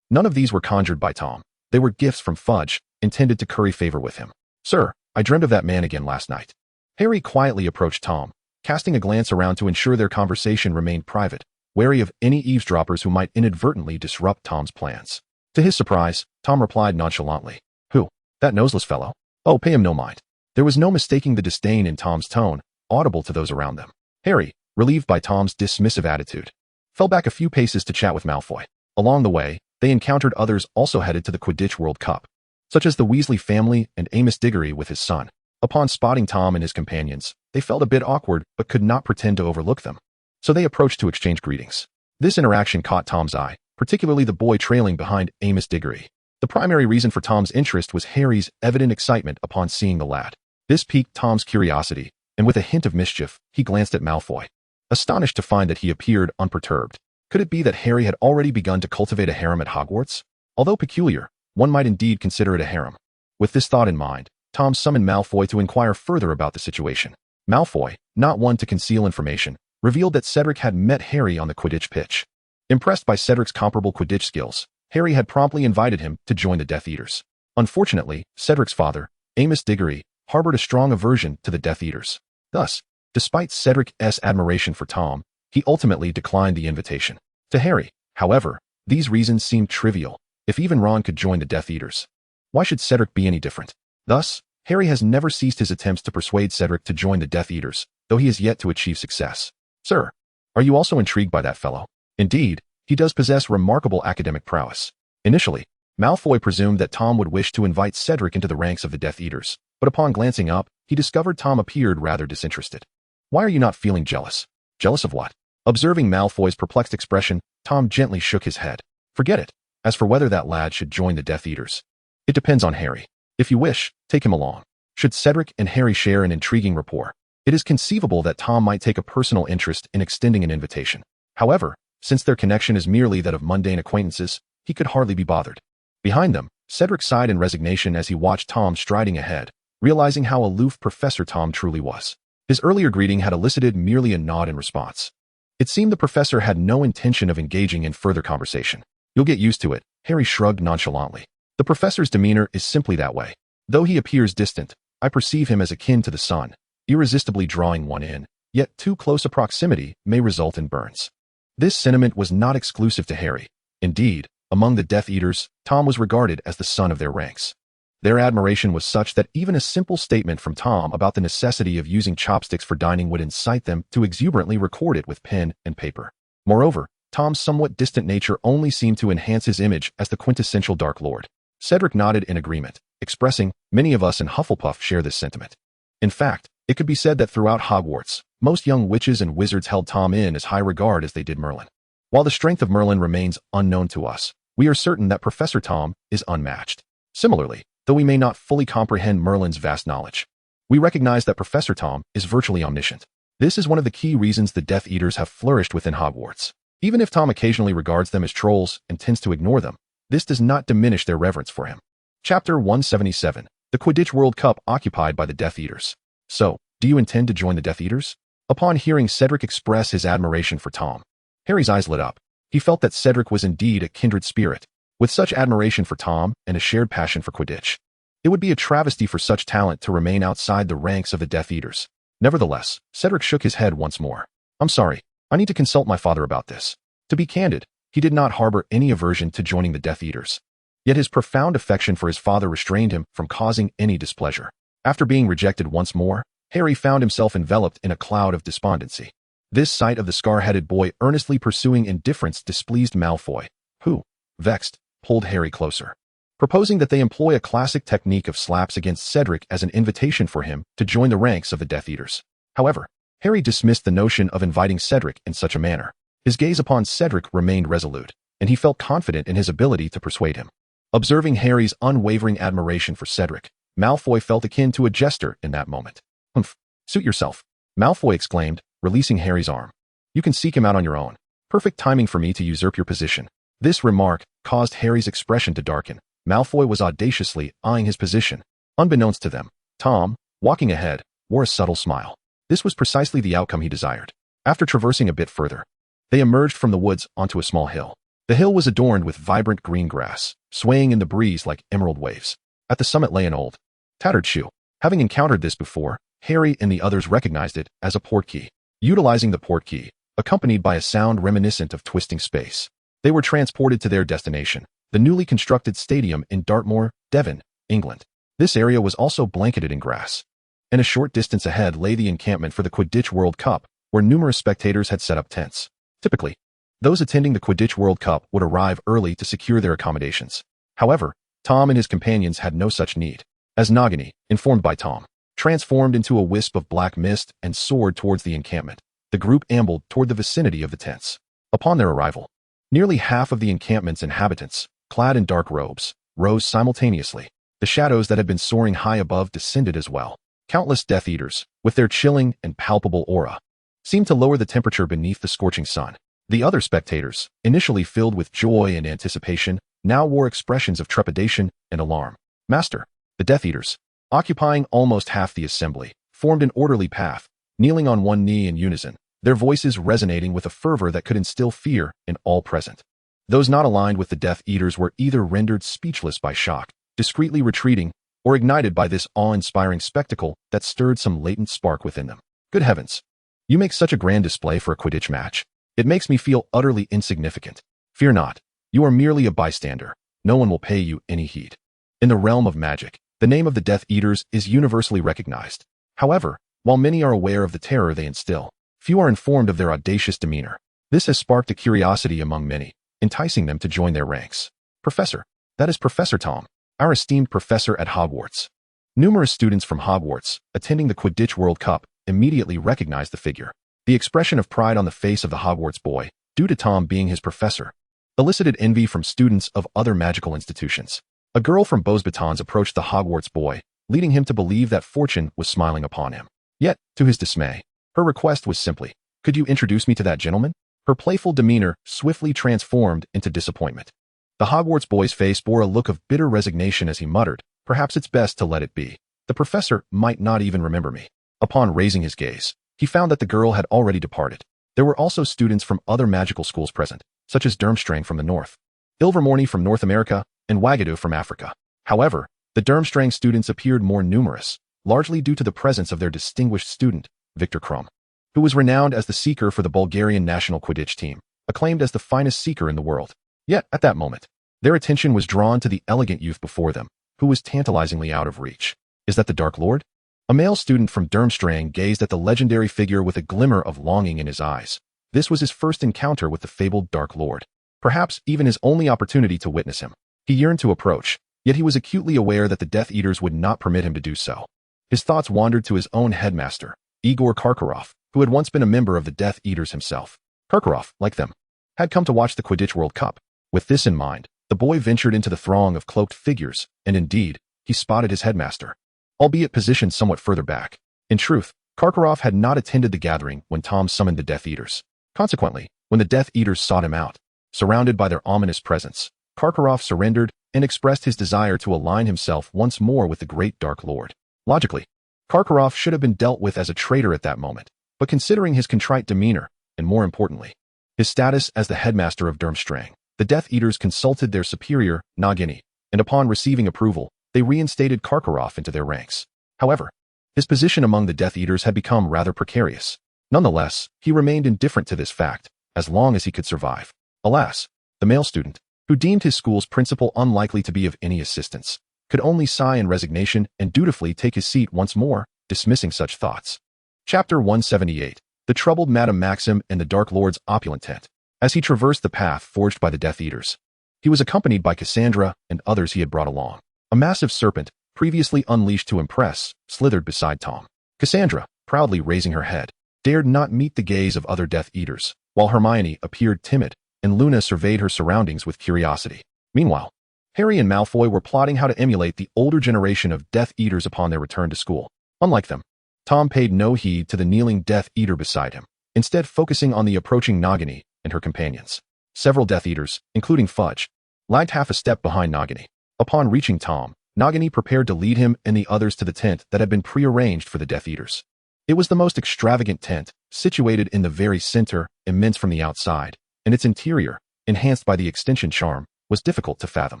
None of these were conjured by Tom. They were gifts from Fudge, intended to curry favor with him. "Sir, I dreamed of that man again last night." Harry quietly approached Tom, casting a glance around to ensure their conversation remained private, wary of any eavesdroppers who might inadvertently disrupt Tom's plans. To his surprise, Tom replied nonchalantly, "Who? That noseless fellow? Oh, pay him no mind." There was no mistaking the disdain in Tom's tone, audible to those around them. Harry, relieved by Tom's dismissive attitude, fell back a few paces to chat with Malfoy. Along the way, they encountered others also headed to the Quidditch World Cup, such as the Weasley family and Amos Diggory with his son. Upon spotting Tom and his companions, they felt a bit awkward but could not pretend to overlook them. So they approached to exchange greetings. This interaction caught Tom's eye, particularly the boy trailing behind Amos Diggory. The primary reason for Tom's interest was Harry's evident excitement upon seeing the lad. This piqued Tom's curiosity, and with a hint of mischief, he glanced at Malfoy, astonished to find that he appeared unperturbed. Could it be that Harry had already begun to cultivate a harem at Hogwarts? Although peculiar, one might indeed consider it a harem. With this thought in mind, Tom summoned Malfoy to inquire further about the situation. Malfoy, not one to conceal information, revealed that Cedric had met Harry on the Quidditch pitch. Impressed by Cedric's comparable Quidditch skills, Harry had promptly invited him to join the Death Eaters. Unfortunately, Cedric's father, Amos Diggory, harbored a strong aversion to the Death Eaters. Thus, despite Cedric's admiration for Tom, he ultimately declined the invitation. To Harry, however, these reasons seemed trivial. If even Ron could join the Death Eaters, why should Cedric be any different? Thus, Harry has never ceased his attempts to persuade Cedric to join the Death Eaters, though he has yet to achieve success. "Sir, are you also intrigued by that fellow? Indeed, he does possess remarkable academic prowess." Initially, Malfoy presumed that Tom would wish to invite Cedric into the ranks of the Death Eaters, but upon glancing up, he discovered Tom appeared rather disinterested. "Why are you not feeling jealous?" "Jealous of what?" Observing Malfoy's perplexed expression, Tom gently shook his head. "Forget it. As for whether that lad should join the Death Eaters, it depends on Harry. If you wish, take him along." Should Cedric and Harry share an intriguing rapport, it is conceivable that Tom might take a personal interest in extending an invitation. However, since their connection is merely that of mundane acquaintances, he could hardly be bothered. Behind them, Cedric sighed in resignation as he watched Tom striding ahead, realizing how aloof Professor Tom truly was. His earlier greeting had elicited merely a nod in response. It seemed the professor had no intention of engaging in further conversation. "You'll get used to it," Harry shrugged nonchalantly. "The professor's demeanor is simply that way. Though he appears distant, I perceive him as akin to the sun, irresistibly drawing one in, yet too close a proximity may result in burns." This sentiment was not exclusive to Harry. Indeed, among the Death Eaters, Tom was regarded as the son of their ranks. Their admiration was such that even a simple statement from Tom about the necessity of using chopsticks for dining would incite them to exuberantly record it with pen and paper. Moreover, Tom's somewhat distant nature only seemed to enhance his image as the quintessential Dark Lord. Cedric nodded in agreement, expressing, "Many of us in Hufflepuff share this sentiment." In fact, it could be said that throughout Hogwarts, most young witches and wizards held Tom in as high regard as they did Merlin. While the strength of Merlin remains unknown to us, we are certain that Professor Tom is unmatched. Similarly, though we may not fully comprehend Merlin's vast knowledge, we recognize that Professor Tom is virtually omniscient. This is one of the key reasons the Death Eaters have flourished within Hogwarts. Even if Tom occasionally regards them as trolls and tends to ignore them, this does not diminish their reverence for him. Chapter 177. The Quidditch World Cup occupied by the Death Eaters. "So, do you intend to join the Death Eaters?" Upon hearing Cedric express his admiration for Tom, Harry's eyes lit up. He felt that Cedric was indeed a kindred spirit. With such admiration for Tom and a shared passion for Quidditch, it would be a travesty for such talent to remain outside the ranks of the Death Eaters. Nevertheless, Cedric shook his head once more. "I'm sorry, I need to consult my father about this." To be candid, he did not harbor any aversion to joining the Death Eaters. Yet his profound affection for his father restrained him from causing any displeasure. After being rejected once more, Harry found himself enveloped in a cloud of despondency. This sight of the scar-headed boy earnestly pursuing indifference displeased Malfoy, who, vexed, pulled Harry closer, proposing that they employ a classic technique of slaps against Cedric as an invitation for him to join the ranks of the Death Eaters. However, Harry dismissed the notion of inviting Cedric in such a manner. His gaze upon Cedric remained resolute. and he felt confident in his ability to persuade him. Observing Harry's unwavering admiration for Cedric, Malfoy felt akin to a jester in that moment. "Humph, suit yourself," Malfoy exclaimed, releasing Harry's arm. "You can seek him out on your own. Perfect timing for me to usurp your position." This remark caused Harry's expression to darken. Malfoy was audaciously eyeing his position. Unbeknownst to them, Tom, walking ahead, wore a subtle smile. This was precisely the outcome he desired. After traversing a bit further, they emerged from the woods onto a small hill. The hill was adorned with vibrant green grass, swaying in the breeze like emerald waves. At the summit lay an old, tattered shoe. Having encountered this before, Harry and the others recognized it as a portkey. Utilizing the portkey, accompanied by a sound reminiscent of twisting space, they were transported to their destination, the newly constructed stadium in Dartmoor, Devon, England. This area was also blanketed in grass. And a short distance ahead lay the encampment for the Quidditch World Cup, where numerous spectators had set up tents. Typically, those attending the Quidditch World Cup would arrive early to secure their accommodations. However, Tom and his companions had no such need. As Nagini, informed by Tom, transformed into a wisp of black mist and soared towards the encampment, the group ambled toward the vicinity of the tents. Upon their arrival, nearly half of the encampment's inhabitants, clad in dark robes, rose simultaneously. The shadows that had been soaring high above descended as well. Countless Death Eaters, with their chilling and palpable aura, seemed to lower the temperature beneath the scorching sun. The other spectators, initially filled with joy and anticipation, now wore expressions of trepidation and alarm. Master, the Death Eaters, occupying almost half the assembly, formed an orderly path, kneeling on one knee in unison, their voices resonating with a fervor that could instill fear in all present. Those not aligned with the Death Eaters were either rendered speechless by shock, discreetly retreating, or ignited by this awe-inspiring spectacle that stirred some latent spark within them. Good heavens! You make such a grand display for a Quidditch match. It makes me feel utterly insignificant. Fear not. You are merely a bystander. No one will pay you any heed. In the realm of magic, the name of the Death Eaters is universally recognized. However, while many are aware of the terror they instill, few are informed of their audacious demeanor. This has sparked a curiosity among many, enticing them to join their ranks. Professor, that is Professor Tom, our esteemed professor at Hogwarts. Numerous students from Hogwarts, attending the Quidditch World Cup, immediately recognized the figure. The expression of pride on the face of the Hogwarts boy, due to Tom being his professor, elicited envy from students of other magical institutions. A girl from Beau's Batons approached the Hogwarts boy, leading him to believe that fortune was smiling upon him. Yet, to his dismay, her request was simply, "Could you introduce me to that gentleman?" Her playful demeanor swiftly transformed into disappointment. The Hogwarts boy's face bore a look of bitter resignation as he muttered, "Perhaps it's best to let it be. The professor might not even remember me." Upon raising his gaze, he found that the girl had already departed. There were also students from other magical schools present, such as Durmstrang from the north, Ilvermorny from North America, and Wagadu from Africa. However, the Durmstrang students appeared more numerous, largely due to the presence of their distinguished student, Victor Krum, who was renowned as the seeker for the Bulgarian national Quidditch team, acclaimed as the finest seeker in the world. Yet, at that moment, their attention was drawn to the elegant youth before them, who was tantalizingly out of reach. "Is that the Dark Lord?" A male student from Durmstrang gazed at the legendary figure with a glimmer of longing in his eyes. This was his first encounter with the fabled Dark Lord, perhaps even his only opportunity to witness him. He yearned to approach, yet he was acutely aware that the Death Eaters would not permit him to do so. His thoughts wandered to his own headmaster, Igor Karkaroff, who had once been a member of the Death Eaters himself. Karkaroff, like them, had come to watch the Quidditch World Cup. With this in mind, the boy ventured into the throng of cloaked figures, and indeed, he spotted his headmaster, albeit positioned somewhat further back. In truth, Karkaroff had not attended the gathering when Tom summoned the Death Eaters. Consequently, when the Death Eaters sought him out, surrounded by their ominous presence, Karkaroff surrendered and expressed his desire to align himself once more with the great Dark Lord. Logically, Karkaroff should have been dealt with as a traitor at that moment, but considering his contrite demeanor, and more importantly, his status as the headmaster of Durmstrang, the Death Eaters consulted their superior, Nagini, and upon receiving approval, they reinstated Karkaroff into their ranks. However, his position among the Death Eaters had become rather precarious. Nonetheless, he remained indifferent to this fact, as long as he could survive. Alas, the male student, who deemed his school's principal unlikely to be of any assistance, could only sigh in resignation and dutifully take his seat once more, dismissing such thoughts. Chapter 178. The Troubled Madame Maxim and the Dark Lord's Opulent Tent. As he traversed the path forged by the Death Eaters, he was accompanied by Cassandra and others he had brought along. A massive serpent, previously unleashed to impress, slithered beside Tom. Cassandra, proudly raising her head, dared not meet the gaze of other Death Eaters, while Hermione appeared timid, and Luna surveyed her surroundings with curiosity. Meanwhile, Harry and Malfoy were plotting how to emulate the older generation of Death Eaters upon their return to school. Unlike them, Tom paid no heed to the kneeling Death Eater beside him, instead focusing on the approaching Nagini and her companions. Several Death Eaters, including Fudge, lagged half a step behind Nagini. Upon reaching Tom, Nagini prepared to lead him and the others to the tent that had been prearranged for the Death Eaters. It was the most extravagant tent, situated in the very center, immense from the outside, and its interior, enhanced by the extension charm, was difficult to fathom.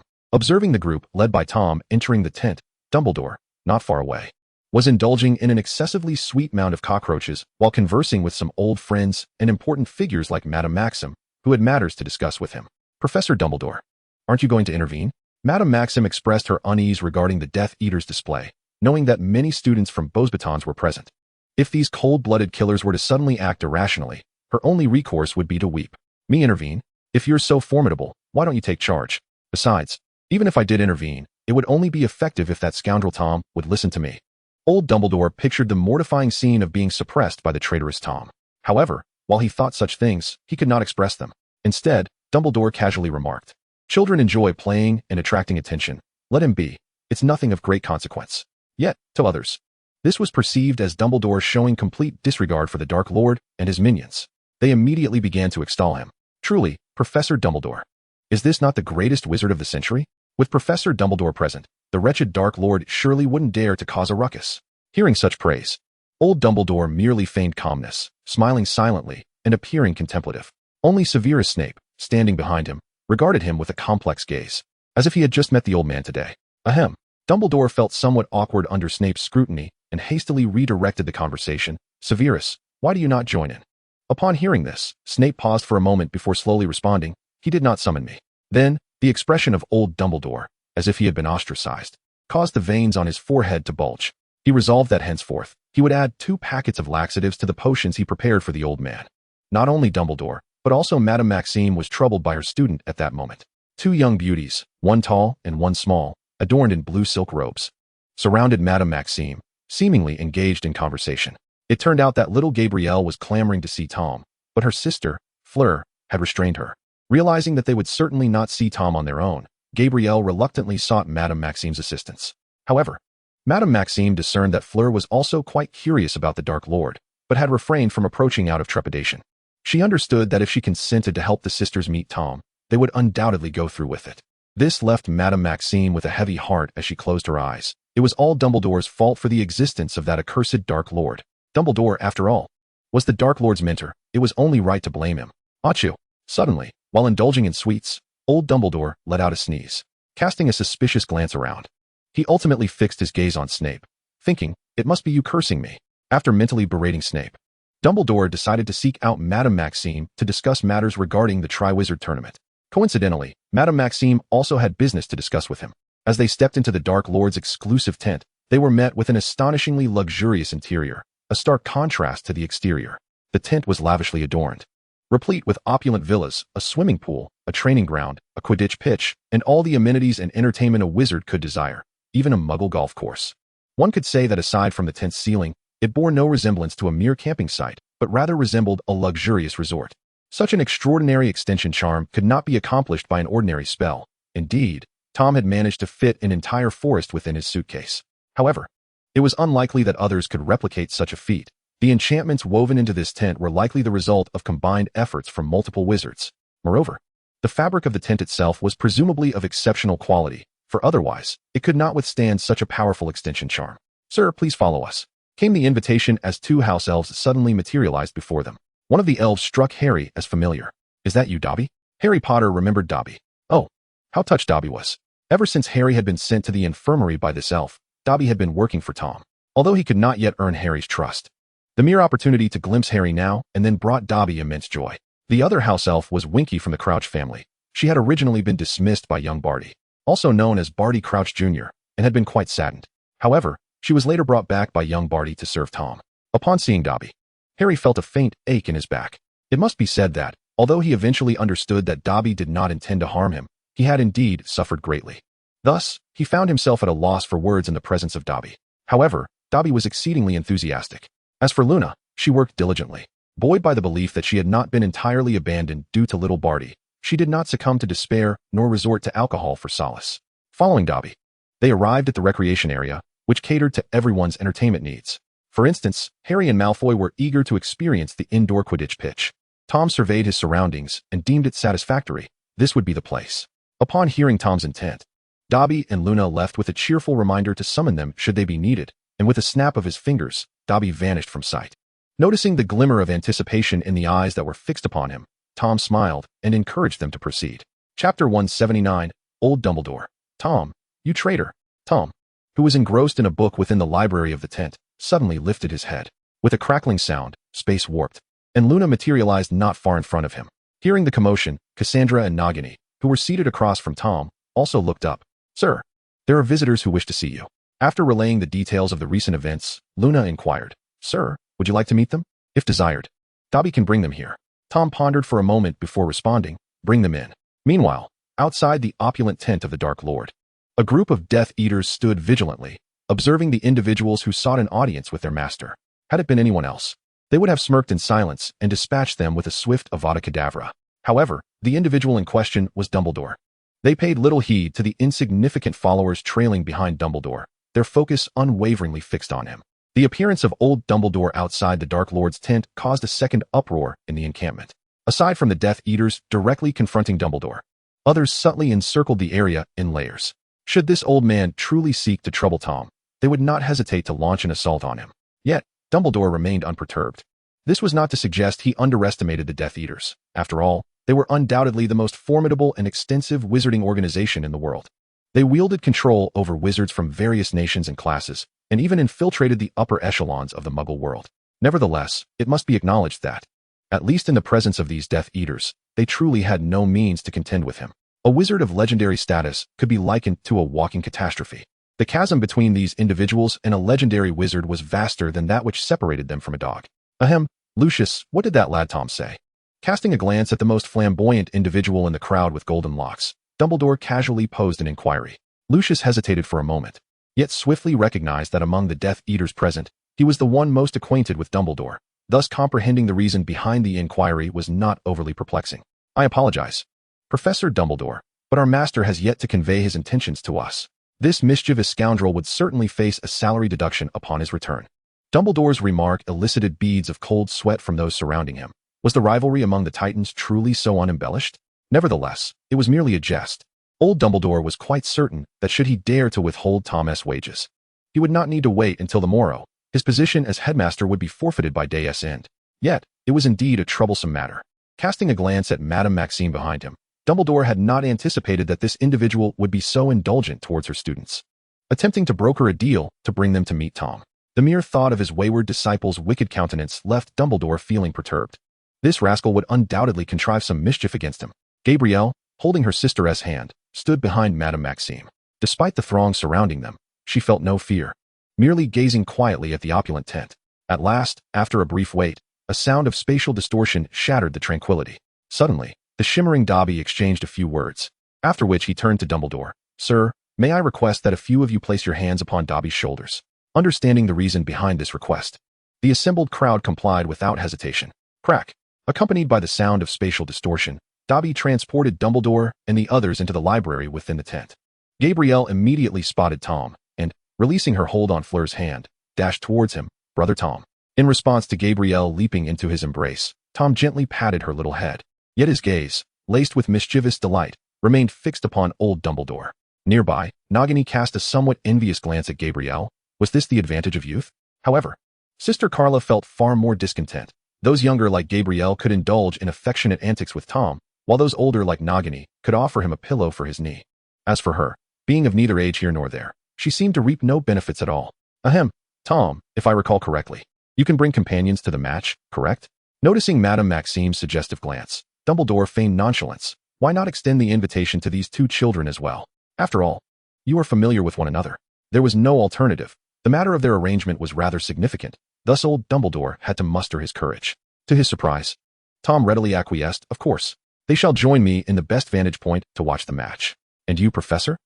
Observing the group led by Tom entering the tent, Dumbledore, not far away, was indulging in an excessively sweet mound of cockroaches while conversing with some old friends and important figures like Madame Maxim, who had matters to discuss with him. Professor Dumbledore, aren't you going to intervene? Madame Maxim expressed her unease regarding the Death Eaters' display, knowing that many students from Beauxbatons were present. If these cold-blooded killers were to suddenly act irrationally, her only recourse would be to weep. Me intervene? If you're so formidable, why don't you take charge? Besides, even if I did intervene, it would only be effective if that scoundrel Tom would listen to me. Old Dumbledore pictured the mortifying scene of being suppressed by the traitorous Tom. However, while he thought such things, he could not express them. Instead, Dumbledore casually remarked, "Children enjoy playing and attracting attention. Let him be. It's nothing of great consequence." Yet, to others, this was perceived as Dumbledore showing complete disregard for the Dark Lord and his minions. They immediately began to extol him. Truly, Professor Dumbledore. Is this not the greatest wizard of the century? With Professor Dumbledore present, the wretched Dark Lord surely wouldn't dare to cause a ruckus. Hearing such praise, old Dumbledore merely feigned calmness, smiling silently and appearing contemplative. Only Severus Snape, standing behind him, regarded him with a complex gaze, as if he had just met the old man today. Ahem. Dumbledore felt somewhat awkward under Snape's scrutiny and hastily redirected the conversation. "Severus, why do you not join in?" Upon hearing this, Snape paused for a moment before slowly responding, "He did not summon me." Then, the expression of old Dumbledore, as if he had been ostracized, caused the veins on his forehead to bulge. He resolved that henceforth, he would add 2 packets of laxatives to the potions he prepared for the old man. Not only Dumbledore, but also Madame Maxime was troubled by her student at that moment. 2 young beauties, one tall and one small, adorned in blue silk robes, surrounded Madame Maxime, seemingly engaged in conversation. It turned out that little Gabrielle was clamoring to see Tom, but her sister, Fleur, had restrained her. Realizing that they would certainly not see Tom on their own, Gabrielle reluctantly sought Madame Maxime's assistance. However, Madame Maxime discerned that Fleur was also quite curious about the Dark Lord, but had refrained from approaching out of trepidation. She understood that if she consented to help the sisters meet Tom, they would undoubtedly go through with it. This left Madame Maxime with a heavy heart as she closed her eyes. It was all Dumbledore's fault for the existence of that accursed Dark Lord. Dumbledore, after all, was the Dark Lord's mentor. It was only right to blame him. Achoo! Suddenly, while indulging in sweets, old Dumbledore let out a sneeze, casting a suspicious glance around. He ultimately fixed his gaze on Snape, thinking, "It must be you cursing me." After mentally berating Snape, Dumbledore decided to seek out Madame Maxime to discuss matters regarding the Triwizard Tournament. Coincidentally, Madame Maxime also had business to discuss with him. As they stepped into the Dark Lord's exclusive tent, they were met with an astonishingly luxurious interior, a stark contrast to the exterior. The tent was lavishly adorned, replete with opulent villas, a swimming pool, a training ground, a Quidditch pitch, and all the amenities and entertainment a wizard could desire, even a Muggle golf course. One could say that aside from the tent's ceiling, it bore no resemblance to a mere camping site, but rather resembled a luxurious resort. Such an extraordinary extension charm could not be accomplished by an ordinary spell. Indeed, Tom had managed to fit an entire forest within his suitcase. However, it was unlikely that others could replicate such a feat. The enchantments woven into this tent were likely the result of combined efforts from multiple wizards. Moreover, the fabric of the tent itself was presumably of exceptional quality, for otherwise, it could not withstand such a powerful extension charm. "Sir, please follow us," came the invitation as 2 house elves suddenly materialized before them. One of the elves struck Harry as familiar. "Is that you, Dobby?" Harry Potter remembered Dobby. Oh, how touched Dobby was. Ever since Harry had been sent to the infirmary by this elf, Dobby had been working for Tom, although he could not yet earn Harry's trust. The mere opportunity to glimpse Harry now and then brought Dobby immense joy. The other house elf was Winky from the Crouch family. She had originally been dismissed by young Barty, also known as Barty Crouch Jr., and had been quite saddened. However, she was later brought back by young Barty to serve Tom. Upon seeing Dobby, Harry felt a faint ache in his back. It must be said that, although he eventually understood that Dobby did not intend to harm him, he had indeed suffered greatly. Thus, he found himself at a loss for words in the presence of Dobby. However, Dobby was exceedingly enthusiastic. As for Luna, she worked diligently. Buoyed by the belief that she had not been entirely abandoned due to little Barty, she did not succumb to despair nor resort to alcohol for solace. Following Dobby, they arrived at the recreation area, which catered to everyone's entertainment needs. For instance, Harry and Malfoy were eager to experience the indoor Quidditch pitch. Tom surveyed his surroundings and deemed it satisfactory. This would be the place. Upon hearing Tom's intent, Dobby and Luna left with a cheerful reminder to summon them should they be needed, and with a snap of his fingers, Dobby vanished from sight. Noticing the glimmer of anticipation in the eyes that were fixed upon him, Tom smiled and encouraged them to proceed. Chapter 179, Old Dumbledore. Tom, you traitor. Tom, who was engrossed in a book within the library of the tent, suddenly lifted his head. With a crackling sound, space warped, and Luna materialized not far in front of him. Hearing the commotion, Cassandra and Nagini, who were seated across from Tom, also looked up. Sir, there are visitors who wish to see you. After relaying the details of the recent events, Luna inquired, Sir, would you like to meet them? If desired, Dobby can bring them here. Tom pondered for a moment before responding, bring them in. Meanwhile, outside the opulent tent of the Dark Lord, a group of Death Eaters stood vigilantly, observing the individuals who sought an audience with their master. Had it been anyone else, they would have smirked in silence and dispatched them with a swift Avada Kedavra. However, the individual in question was Dumbledore. They paid little heed to the insignificant followers trailing behind Dumbledore, their focus unwaveringly fixed on him. The appearance of old Dumbledore outside the Dark Lord's tent caused a second uproar in the encampment. Aside from the Death Eaters directly confronting Dumbledore, others subtly encircled the area in layers. Should this old man truly seek to trouble Tom, they would not hesitate to launch an assault on him. Yet, Dumbledore remained unperturbed. This was not to suggest he underestimated the Death Eaters. After all, they were undoubtedly the most formidable and extensive wizarding organization in the world. They wielded control over wizards from various nations and classes, and even infiltrated the upper echelons of the Muggle world. Nevertheless, it must be acknowledged that, at least in the presence of these Death Eaters, they truly had no means to contend with him. A wizard of legendary status could be likened to a walking catastrophe. The chasm between these individuals and a legendary wizard was vaster than that which separated them from a dog. Ahem, Lucius, what did that lad Tom say? Casting a glance at the most flamboyant individual in the crowd with golden locks, Dumbledore casually posed an inquiry. Lucius hesitated for a moment, yet swiftly recognized that among the Death Eaters present, he was the one most acquainted with Dumbledore, thus comprehending the reason behind the inquiry was not overly perplexing. I apologize, Professor Dumbledore, but our master has yet to convey his intentions to us. This mischievous scoundrel would certainly face a salary deduction upon his return. Dumbledore's remark elicited beads of cold sweat from those surrounding him. Was the rivalry among the Titans truly so unembellished? Nevertheless, it was merely a jest. Old Dumbledore was quite certain that should he dare to withhold Tom's wages, he would not need to wait until the morrow. His position as headmaster would be forfeited by day's end. Yet, it was indeed a troublesome matter. Casting a glance at Madame Maxime behind him, Dumbledore had not anticipated that this individual would be so indulgent towards her students, attempting to broker a deal to bring them to meet Tom. The mere thought of his wayward disciple's wicked countenance left Dumbledore feeling perturbed. This rascal would undoubtedly contrive some mischief against him. Gabrielle, holding her sister's hand, stood behind Madame Maxime. Despite the throng surrounding them, she felt no fear, merely gazing quietly at the opulent tent. At last, after a brief wait, a sound of spatial distortion shattered the tranquility. Suddenly, the shimmering Dobby exchanged a few words, after which he turned to Dumbledore. Sir, may I request that a few of you place your hands upon Dobby's shoulders? Understanding the reason behind this request, the assembled crowd complied without hesitation. Crack. Accompanied by the sound of spatial distortion, Dobby transported Dumbledore and the others into the library within the tent. Gabrielle immediately spotted Tom, and, releasing her hold on Fleur's hand, dashed towards him. Brother Tom. In response to Gabrielle leaping into his embrace, Tom gently patted her little head. Yet his gaze, laced with mischievous delight, remained fixed upon old Dumbledore. Nearby, Nagini cast a somewhat envious glance at Gabrielle. Was this the advantage of youth? However, Sister Carla felt far more discontent. Those younger like Gabrielle could indulge in affectionate antics with Tom, while those older like Nagini could offer him a pillow for his knee. As for her, being of neither age here nor there, she seemed to reap no benefits at all. Ahem, Tom, if I recall correctly, you can bring companions to the match, correct? Noticing Madame Maxime's suggestive glance, Dumbledore feigned nonchalance. Why not extend the invitation to these two children as well? After all, you are familiar with one another. There was no alternative. The matter of their arrangement was rather significant. Thus old Dumbledore had to muster his courage. To his surprise, Tom readily acquiesced. Of course, they shall join me in the best vantage point to watch the match. And you, Professor?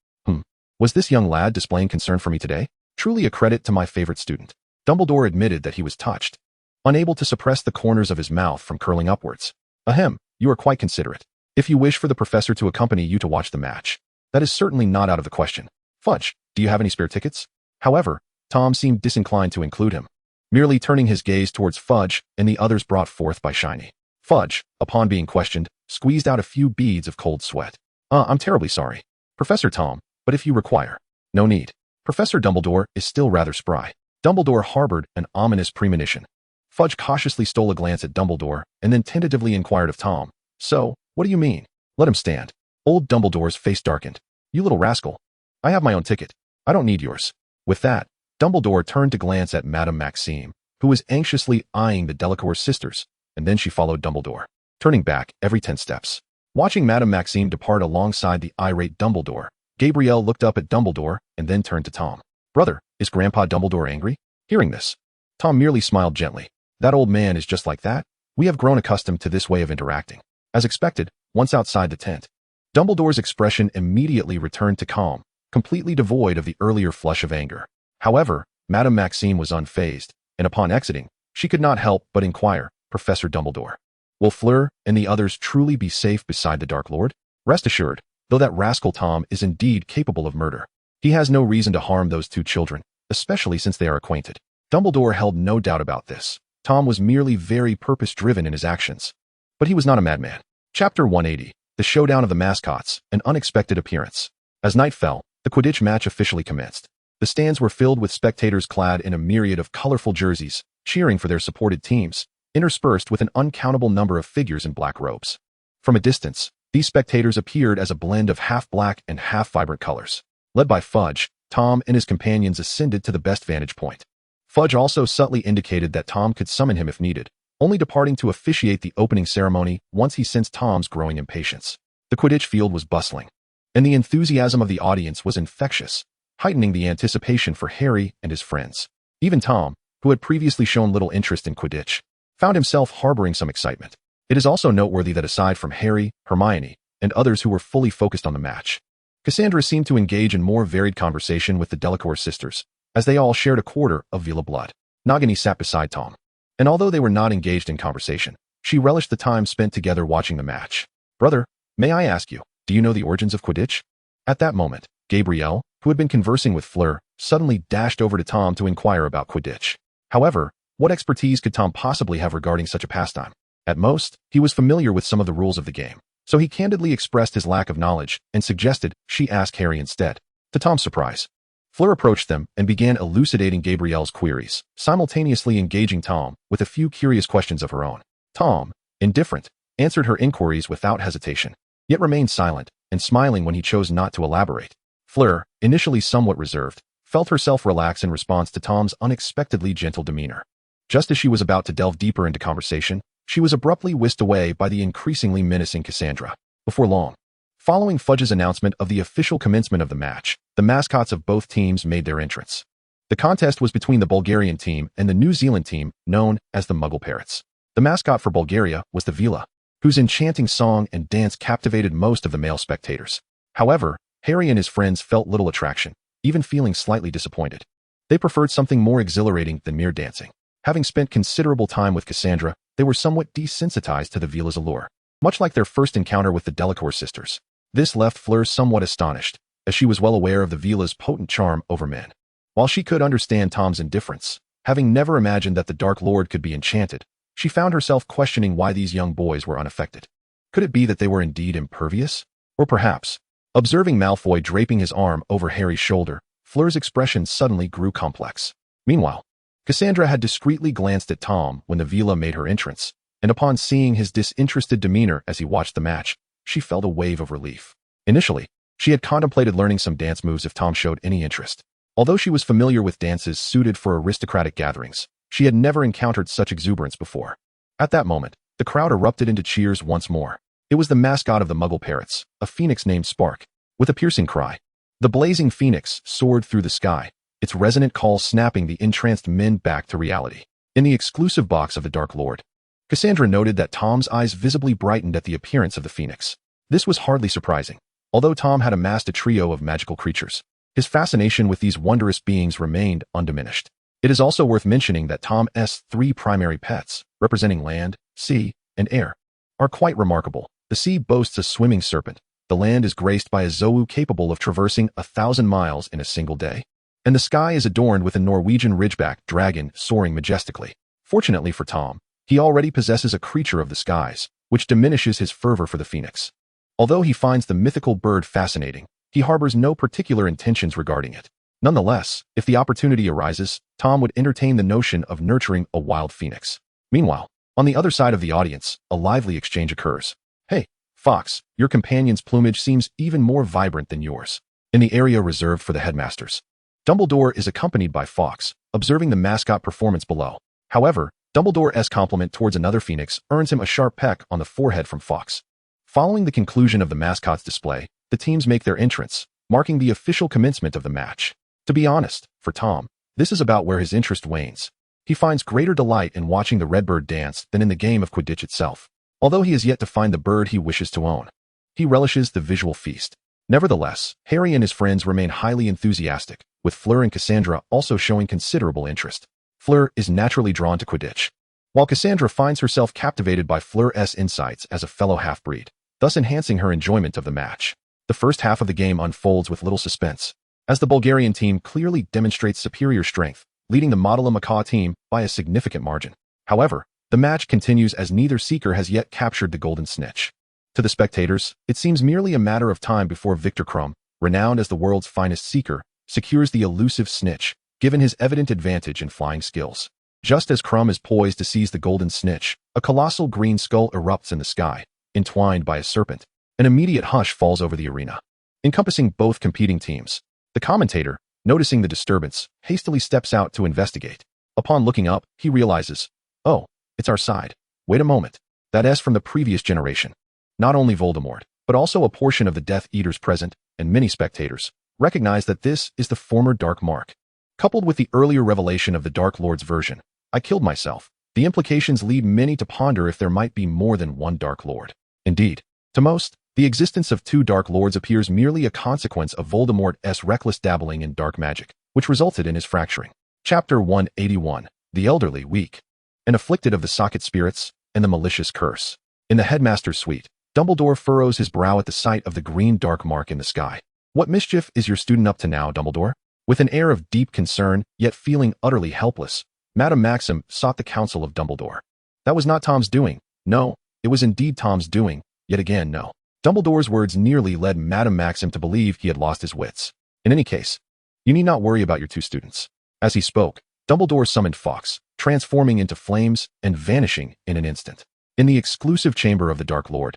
Was this young lad displaying concern for me today? Truly a credit to my favorite student. Dumbledore admitted that he was touched, unable to suppress the corners of his mouth from curling upwards. Ahem, you are quite considerate. if you wish for the professor to accompany you to watch the match. That is certainly not out of the question. Fudge, do you have any spare tickets? However, Tom seemed disinclined to include him, merely turning his gaze towards Fudge and the others brought forth by Shiny. Fudge, upon being questioned, squeezed out a few beads of cold sweat. I'm terribly sorry, Professor Tom, but if you require. No need. Professor Dumbledore is still rather spry. Dumbledore harbored an ominous premonition. Fudge cautiously stole a glance at Dumbledore and then tentatively inquired of Tom. So, what do you mean? Let him stand. Old Dumbledore's face darkened. You little rascal. I have my own ticket. I don't need yours. With that, Dumbledore turned to glance at Madame Maxime, who was anxiously eyeing the Delacour sisters, and then she followed Dumbledore, turning back every 10 steps. Watching Madame Maxime depart alongside the irate Dumbledore, Gabrielle looked up at Dumbledore and then turned to Tom. Brother, is Grandpa Dumbledore angry? Hearing this, Tom merely smiled gently. That old man is just like that. We have grown accustomed to this way of interacting. As expected, once outside the tent, Dumbledore's expression immediately returned to calm, completely devoid of the earlier flush of anger. However, Madame Maxime was unfazed, and upon exiting, she could not help but inquire, Professor Dumbledore, will Fleur and the others truly be safe beside the Dark Lord? Rest assured, though that rascal Tom is indeed capable of murder, he has no reason to harm those two children, especially since they are acquainted. Dumbledore held no doubt about this. Tom was merely very purpose-driven in his actions. But he was not a madman. Chapter 180, The Showdown of the Mascots, An Unexpected Appearance. As night fell, the Quidditch match officially commenced. The stands were filled with spectators clad in a myriad of colorful jerseys, cheering for their supported teams, interspersed with an uncountable number of figures in black robes. From a distance, these spectators appeared as a blend of half-black and half-vibrant colors. Led by Fudge, Tom and his companions ascended to the best vantage point. Fudge also subtly indicated that Tom could summon him if needed, only departing to officiate the opening ceremony once he sensed Tom's growing impatience. The Quidditch field was bustling, and the enthusiasm of the audience was infectious, heightening the anticipation for Harry and his friends. Even Tom, who had previously shown little interest in Quidditch, found himself harboring some excitement. It is also noteworthy that aside from Harry, Hermione, and others who were fully focused on the match, Cassandra seemed to engage in more varied conversation with the Delacour sisters, as they all shared a quarter of Vila blood. Nagini sat beside Tom, and although they were not engaged in conversation, she relished the time spent together watching the match. Brother, may I ask you, do you know the origins of Quidditch? At that moment, Gabrielle, who had been conversing with Fleur, suddenly dashed over to Tom to inquire about Quidditch. However, what expertise could Tom possibly have regarding such a pastime? At most, he was familiar with some of the rules of the game, so he candidly expressed his lack of knowledge and suggested she ask Harry instead. To Tom's surprise, Fleur approached them and began elucidating Gabrielle's queries, simultaneously engaging Tom with a few curious questions of her own. Tom, indifferent, answered her inquiries without hesitation, yet remained silent and smiling when he chose not to elaborate. Fleur, initially somewhat reserved, felt herself relax in response to Tom's unexpectedly gentle demeanor. Just as she was about to delve deeper into conversation, she was abruptly whisked away by the increasingly menacing Cassandra. Before long, following Fudge's announcement of the official commencement of the match, the mascots of both teams made their entrance. The contest was between the Bulgarian team and the New Zealand team, known as the Muggle Parrots. The mascot for Bulgaria was the Vila, whose enchanting song and dance captivated most of the male spectators. However, Harry and his friends felt little attraction, even feeling slightly disappointed. They preferred something more exhilarating than mere dancing. Having spent considerable time with Cassandra, they were somewhat desensitized to the Vila's allure, much like their first encounter with the Delacour sisters. This left Fleur somewhat astonished, as she was well aware of the Vila's potent charm over men. While she could understand Tom's indifference, having never imagined that the Dark Lord could be enchanted, she found herself questioning why these young boys were unaffected. Could it be that they were indeed impervious? Or perhaps, observing Malfoy draping his arm over Harry's shoulder, Fleur's expression suddenly grew complex. Meanwhile, Cassandra had discreetly glanced at Tom when the Vila made her entrance, and upon seeing his disinterested demeanor as he watched the match, she felt a wave of relief. Initially, she had contemplated learning some dance moves if Tom showed any interest. Although she was familiar with dances suited for aristocratic gatherings, she had never encountered such exuberance before. At that moment, the crowd erupted into cheers once more. It was the mascot of the Muggle Parrots, a phoenix named Spark. With a piercing cry, the blazing phoenix soared through the sky, its resonant call snapping the entranced men back to reality. In the exclusive box of the Dark Lord, Cassandra noted that Tom's eyes visibly brightened at the appearance of the phoenix. This was hardly surprising. Although Tom had amassed a trio of magical creatures, his fascination with these wondrous beings remained undiminished. It is also worth mentioning that Tom's 3 primary pets, representing land, sea, and air, are quite remarkable. The sea boasts a swimming serpent. The land is graced by a Zou capable of traversing 1,000 miles in a single day. And the sky is adorned with a Norwegian ridgeback dragon soaring majestically. Fortunately for Tom, he already possesses a creature of the skies, which diminishes his fervor for the phoenix. Although he finds the mythical bird fascinating, he harbors no particular intentions regarding it. Nonetheless, if the opportunity arises, Tom would entertain the notion of nurturing a wild phoenix. Meanwhile, on the other side of the audience, a lively exchange occurs. Hey, Fox, your companion's plumage seems even more vibrant than yours. In the area reserved for the headmasters, Dumbledore is accompanied by Fox, observing the mascot performance below. However, Dumbledore's compliment towards another phoenix earns him a sharp peck on the forehead from Fox. Following the conclusion of the mascot's display, the teams make their entrance, marking the official commencement of the match. To be honest, for Tom, this is about where his interest wanes. He finds greater delight in watching the Redbird dance than in the game of Quidditch itself, although he has yet to find the bird he wishes to own. He relishes the visual feast. Nevertheless, Harry and his friends remain highly enthusiastic, with Fleur and Cassandra also showing considerable interest. Fleur is naturally drawn to Quidditch, while Cassandra finds herself captivated by Fleur's insights as a fellow half-breed, thus enhancing her enjoyment of the match. The first half of the game unfolds with little suspense, as the Bulgarian team clearly demonstrates superior strength, leading the Model Macaw team by a significant margin. However, the match continues as neither seeker has yet captured the golden snitch. To the spectators, it seems merely a matter of time before Victor Crumb, renowned as the world's finest seeker, secures the elusive snitch, given his evident advantage in flying skills. Just as Crumb is poised to seize the golden snitch, a colossal green skull erupts in the sky, entwined by a serpent. An immediate hush falls over the arena, encompassing both competing teams. The commentator, noticing the disturbance, hastily steps out to investigate. Upon looking up, he realizes, oh, it's our side. Wait a moment. That S from the previous generation. Not only Voldemort, but also a portion of the Death Eaters present, and many spectators, recognize that this is the former Dark Mark. Coupled with the earlier revelation of the Dark Lord's version, I killed myself. The implications lead many to ponder if there might be more than one Dark Lord. Indeed, to most, the existence of two Dark Lords appears merely a consequence of Voldemort's reckless dabbling in dark magic, which resulted in his fracturing. Chapter 181, The Elderly, Weak, and Afflicted of the Socket Spirits, and the Malicious Curse. In the Headmaster's suite, Dumbledore furrows his brow at the sight of the green dark mark in the sky. What mischief is your student up to now, Dumbledore? With an air of deep concern, yet feeling utterly helpless, Madame Maxim sought the counsel of Dumbledore. That was not Tom's doing. No, it was indeed Tom's doing. Yet again, no. Dumbledore's words nearly led Madame Maxim to believe he had lost his wits. In any case, you need not worry about your two students. As he spoke, Dumbledore summoned Fawkes, transforming into flames and vanishing in an instant. In the exclusive chamber of the Dark Lord,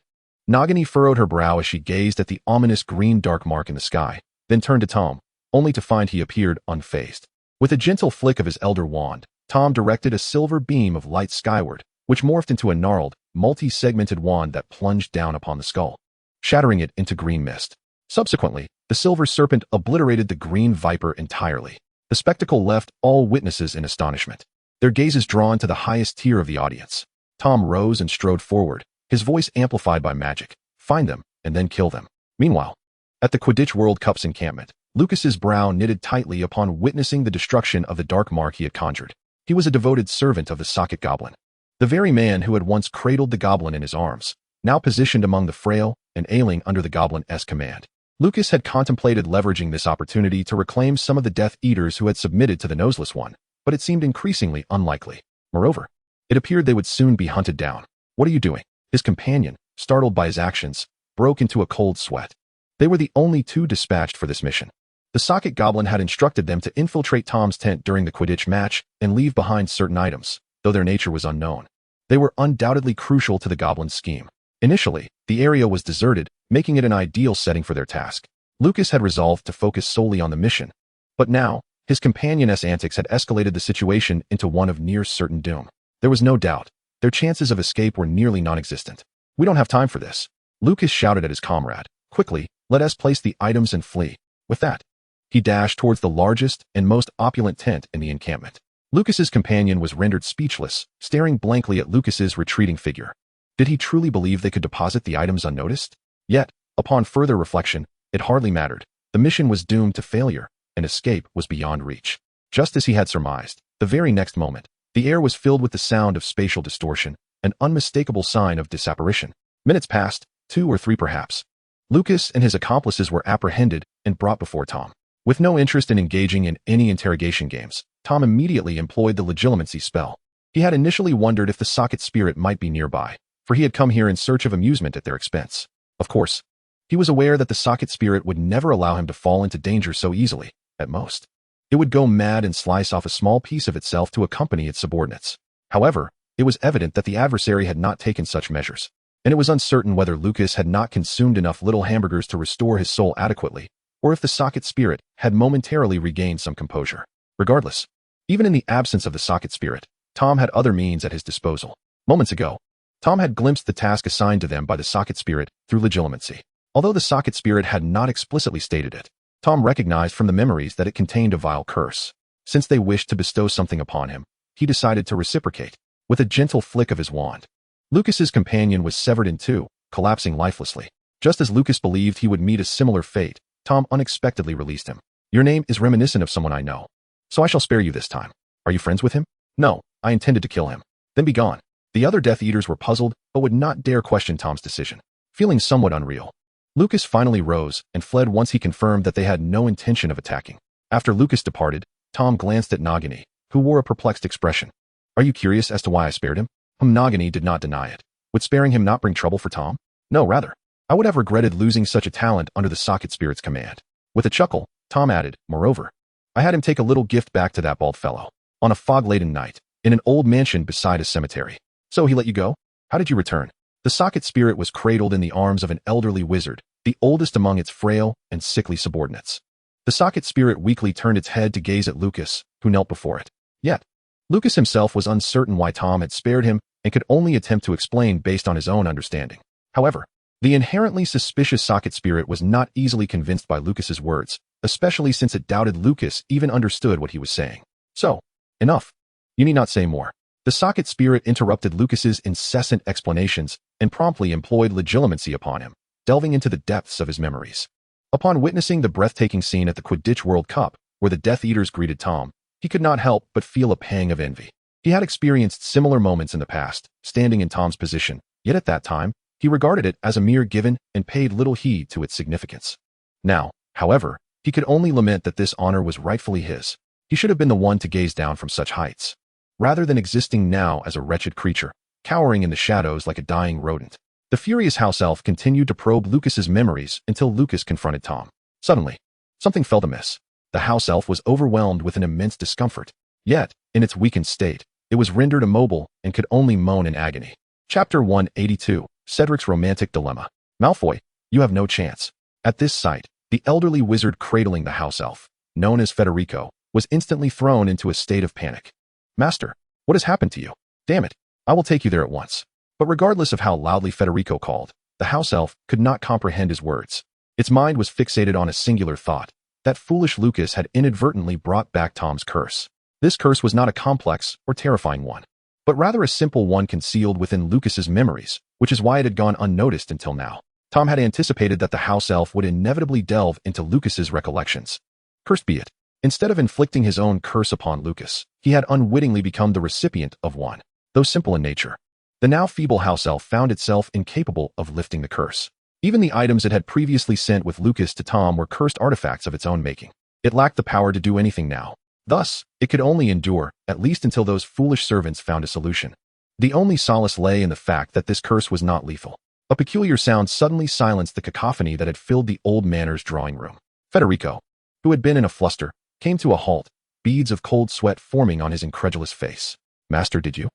Nagini furrowed her brow as she gazed at the ominous green dark mark in the sky, then turned to Tom, only to find he appeared unfazed. With a gentle flick of his elder wand, Tom directed a silver beam of light skyward, which morphed into a gnarled, multi-segmented wand that plunged down upon the skull, shattering it into green mist. Subsequently, the silver serpent obliterated the green viper entirely. The spectacle left all witnesses in astonishment, their gazes drawn to the highest tier of the audience. Tom rose and strode forward, his voice amplified by magic. Find them, and then kill them. Meanwhile, at the Quidditch World Cup's encampment, Lucas's brow knitted tightly upon witnessing the destruction of the dark mark he had conjured. He was a devoted servant of the Socket Goblin. The very man who had once cradled the goblin in his arms, now positioned among the frail and ailing under the goblin's command. Lucas had contemplated leveraging this opportunity to reclaim some of the Death Eaters who had submitted to the Noseless One, but it seemed increasingly unlikely. Moreover, it appeared they would soon be hunted down. What are you doing? His companion, startled by his actions, broke into a cold sweat. They were the only two dispatched for this mission. The Socket Goblin had instructed them to infiltrate Tom's tent during the Quidditch match and leave behind certain items, though their nature was unknown. They were undoubtedly crucial to the Goblin's scheme. Initially, the area was deserted, making it an ideal setting for their task. Lucas had resolved to focus solely on the mission, but now, his companion's antics had escalated the situation into one of near certain doom. There was no doubt, their chances of escape were nearly non-existent. We don't have time for this. Lucas shouted at his comrade. Quickly, let us place the items and flee. With that, he dashed towards the largest and most opulent tent in the encampment. Lucas's companion was rendered speechless, staring blankly at Lucas's retreating figure. Did he truly believe they could deposit the items unnoticed? Yet, upon further reflection, it hardly mattered. The mission was doomed to failure, and escape was beyond reach. Just as he had surmised, the very next moment, the air was filled with the sound of spatial distortion, an unmistakable sign of disapparition. Minutes passed, 2 or 3 perhaps. Lucas and his accomplices were apprehended and brought before Tom. With no interest in engaging in any interrogation games, Tom immediately employed the legilimency spell. He had initially wondered if the socket spirit might be nearby, for he had come here in search of amusement at their expense. Of course, he was aware that the socket spirit would never allow him to fall into danger so easily. At most, it would go mad and slice off a small piece of itself to accompany its subordinates. However, it was evident that the adversary had not taken such measures, and it was uncertain whether Lucas had not consumed enough little hamburgers to restore his soul adequately, or if the socket spirit had momentarily regained some composure. Regardless, even in the absence of the socket spirit, Tom had other means at his disposal. Moments ago, Tom had glimpsed the task assigned to them by the socket spirit through legilimency. Although the socket spirit had not explicitly stated it, Tom recognized from the memories that it contained a vile curse. Since they wished to bestow something upon him, he decided to reciprocate. With a gentle flick of his wand, Lucas's companion was severed in two, collapsing lifelessly. Just as Lucas believed he would meet a similar fate, Tom unexpectedly released him. Your name is reminiscent of someone I know, so I shall spare you this time. Are you friends with him? No, I intended to kill him. Then be gone. The other Death Eaters were puzzled, but would not dare question Tom's decision. Feeling somewhat unreal, Lucas finally rose and fled once he confirmed that they had no intention of attacking. After Lucas departed, Tom glanced at Nagini, who wore a perplexed expression. Are you curious as to why I spared him? Nagini did not deny it. Would sparing him not bring trouble for Tom? No, rather. I would have regretted losing such a talent under the socket spirit's command. With a chuckle, Tom added, moreover, I had him take a little gift back to that bald fellow, on a fog-laden night, in an old mansion beside a cemetery. So he let you go? How did you return? The socket spirit was cradled in the arms of an elderly wizard, the oldest among its frail and sickly subordinates. The socket spirit weakly turned its head to gaze at Lucas, who knelt before it. Yet, Lucas himself was uncertain why Tom had spared him and could only attempt to explain based on his own understanding. However, the inherently suspicious socket spirit was not easily convinced by Lucas's words, especially since it doubted Lucas even understood what he was saying. So, enough. You need not say more. The socket spirit interrupted Lucas's incessant explanations and promptly employed legilimency upon him, delving into the depths of his memories. Upon witnessing the breathtaking scene at the Quidditch World Cup, where the Death Eaters greeted Tom, he could not help but feel a pang of envy. He had experienced similar moments in the past, standing in Tom's position, yet at that time, he regarded it as a mere given and paid little heed to its significance. Now, however, he could only lament that this honor was rightfully his. He should have been the one to gaze down from such heights, rather than existing now as a wretched creature, cowering in the shadows like a dying rodent. The furious house elf continued to probe Lucas's memories until Lucas confronted Tom. Suddenly, something felt amiss. The house elf was overwhelmed with an immense discomfort. Yet, in its weakened state, it was rendered immobile and could only moan in agony. Chapter 182, Cedric's Romantic Dilemma. Malfoy, you have no chance. At this sight, the elderly wizard cradling the house elf, known as Federico, was instantly thrown into a state of panic. Master, what has happened to you? Damn it, I will take you there at once. But regardless of how loudly Federico called, the house elf could not comprehend his words. Its mind was fixated on a singular thought. That foolish Lucas had inadvertently brought back Tom's curse. This curse was not a complex or terrifying one, but rather a simple one concealed within Lucas's memories, which is why it had gone unnoticed until now. Tom had anticipated that the house elf would inevitably delve into Lucas's recollections. Cursed be it. Instead of inflicting his own curse upon Lucas, he had unwittingly become the recipient of one. Though simple in nature, the now feeble house elf found itself incapable of lifting the curse. Even the items it had previously sent with Lucas to Tom were cursed artifacts of its own making. It lacked the power to do anything now. Thus, it could only endure, at least until those foolish servants found a solution. The only solace lay in the fact that this curse was not lethal. A peculiar sound suddenly silenced the cacophony that had filled the old manor's drawing room. Federico, who had been in a fluster, came to a halt, beads of cold sweat forming on his incredulous face. Master, did you?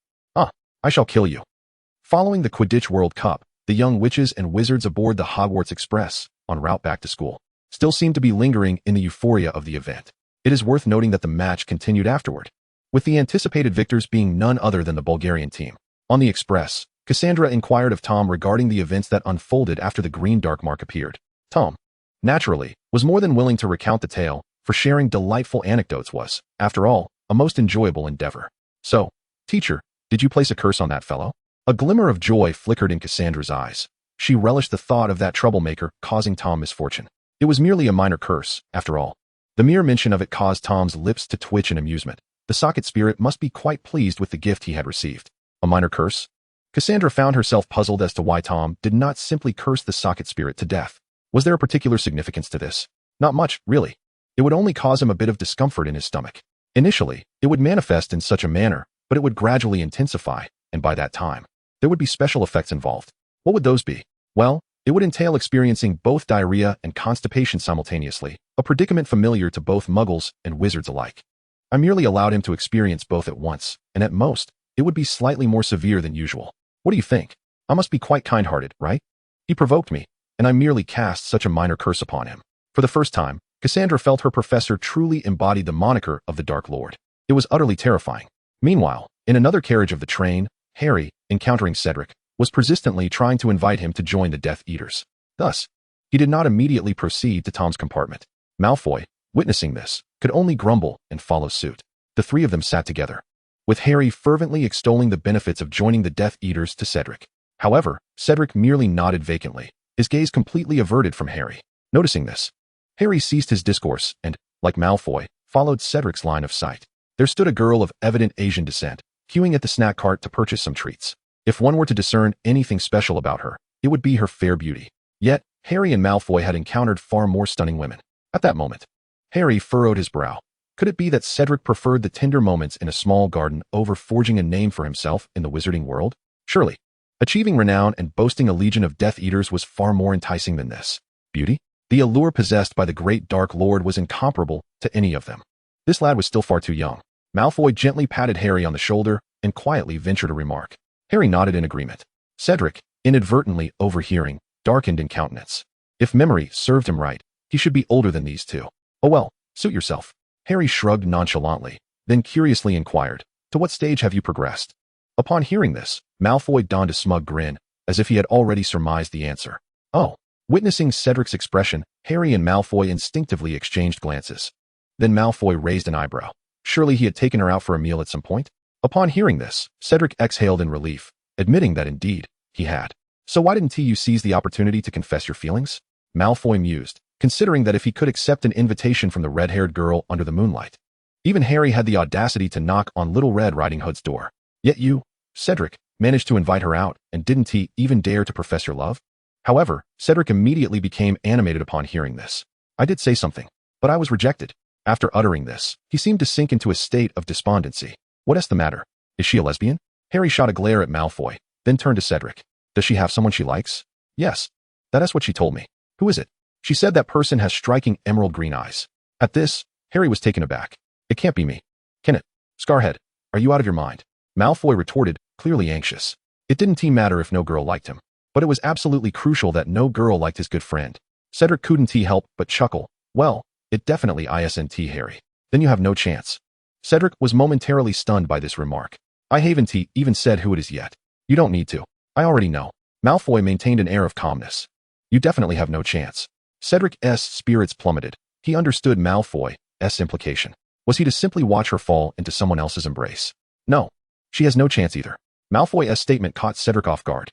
I shall kill you. Following the Quidditch World Cup, the young witches and wizards aboard the Hogwarts Express, en route back to school, still seemed to be lingering in the euphoria of the event. It is worth noting that the match continued afterward, with the anticipated victors being none other than the Bulgarian team. On the Express, Cassandra inquired of Tom regarding the events that unfolded after the green dark mark appeared. Tom, naturally, was more than willing to recount the tale, for sharing delightful anecdotes was, after all, a most enjoyable endeavor. So, teacher, did you place a curse on that fellow? A glimmer of joy flickered in Cassandra's eyes. She relished the thought of that troublemaker causing Tom misfortune. It was merely a minor curse, after all. The mere mention of it caused Tom's lips to twitch in amusement. The socket spirit must be quite pleased with the gift he had received. A minor curse? Cassandra found herself puzzled as to why Tom did not simply curse the socket spirit to death. Was there a particular significance to this? Not much, really. It would only cause him a bit of discomfort in his stomach. Initially, it would manifest in such a manner, but it would gradually intensify, and by that time, there would be special effects involved. What would those be? Well, it would entail experiencing both diarrhea and constipation simultaneously, a predicament familiar to both muggles and wizards alike. I merely allowed him to experience both at once, and at most, it would be slightly more severe than usual. What do you think? I must be quite kind-hearted, right? He provoked me, and I merely cast such a minor curse upon him. For the first time, Cassandra felt her professor truly embodied the moniker of the Dark Lord. It was utterly terrifying. Meanwhile, in another carriage of the train, Harry, encountering Cedric, was persistently trying to invite him to join the Death Eaters. Thus, he did not immediately proceed to Tom's compartment. Malfoy, witnessing this, could only grumble and follow suit. The three of them sat together, with Harry fervently extolling the benefits of joining the Death Eaters to Cedric. However, Cedric merely nodded vacantly, his gaze completely averted from Harry. Noticing this, Harry ceased his discourse and, like Malfoy, followed Cedric's line of sight. There stood a girl of evident Asian descent, queuing at the snack cart to purchase some treats. If one were to discern anything special about her, it would be her fair beauty. Yet, Harry and Malfoy had encountered far more stunning women. At that moment, Harry furrowed his brow. Could it be that Cedric preferred the tender moments in a small garden over forging a name for himself in the wizarding world? Surely, achieving renown and boasting a legion of Death Eaters was far more enticing than this. Beauty? The allure possessed by the great Dark Lord was incomparable to any of them. This lad was still far too young. Malfoy gently patted Harry on the shoulder and quietly ventured a remark. Harry nodded in agreement. Cedric, inadvertently overhearing, darkened in countenance. If memory served him right, he should be older than these two. Oh well, suit yourself. Harry shrugged nonchalantly, then curiously inquired, to what stage have you progressed? Upon hearing this, Malfoy donned a smug grin, as if he had already surmised the answer. Oh. Witnessing Cedric's expression, Harry and Malfoy instinctively exchanged glances. Then Malfoy raised an eyebrow. Surely he had taken her out for a meal at some point? Upon hearing this, Cedric exhaled in relief, admitting that indeed, he had. So why didn't you seize the opportunity to confess your feelings? Malfoy mused, considering that if he could accept an invitation from the red-haired girl under the moonlight. Even Harry had the audacity to knock on Little Red Riding Hood's door. Yet you, Cedric, managed to invite her out, and didn't he even dare to profess your love? However, Cedric immediately became animated upon hearing this. I did say something, but I was rejected. After uttering this, he seemed to sink into a state of despondency. What's the matter? Is she a lesbian? Harry shot a glare at Malfoy, then turned to Cedric. Does she have someone she likes? Yes. That is what she told me. Who is it? She said that person has striking emerald green eyes. At this, Harry was taken aback. It can't be me. Can it? Scarhead, are you out of your mind? Malfoy retorted, clearly anxious. It didn't matter if no girl liked him. But it was absolutely crucial that no girl liked his good friend. Cedric couldn't help but chuckle. Well, it definitely isn't Harry. Then you have no chance. Cedric was momentarily stunned by this remark. I haven't even said who it is yet. You don't need to. I already know. Malfoy maintained an air of calmness. You definitely have no chance. Cedric's spirits plummeted. He understood Malfoy's implication. Was he to simply watch her fall into someone else's embrace? No. She has no chance either. Malfoy's statement caught Cedric off guard.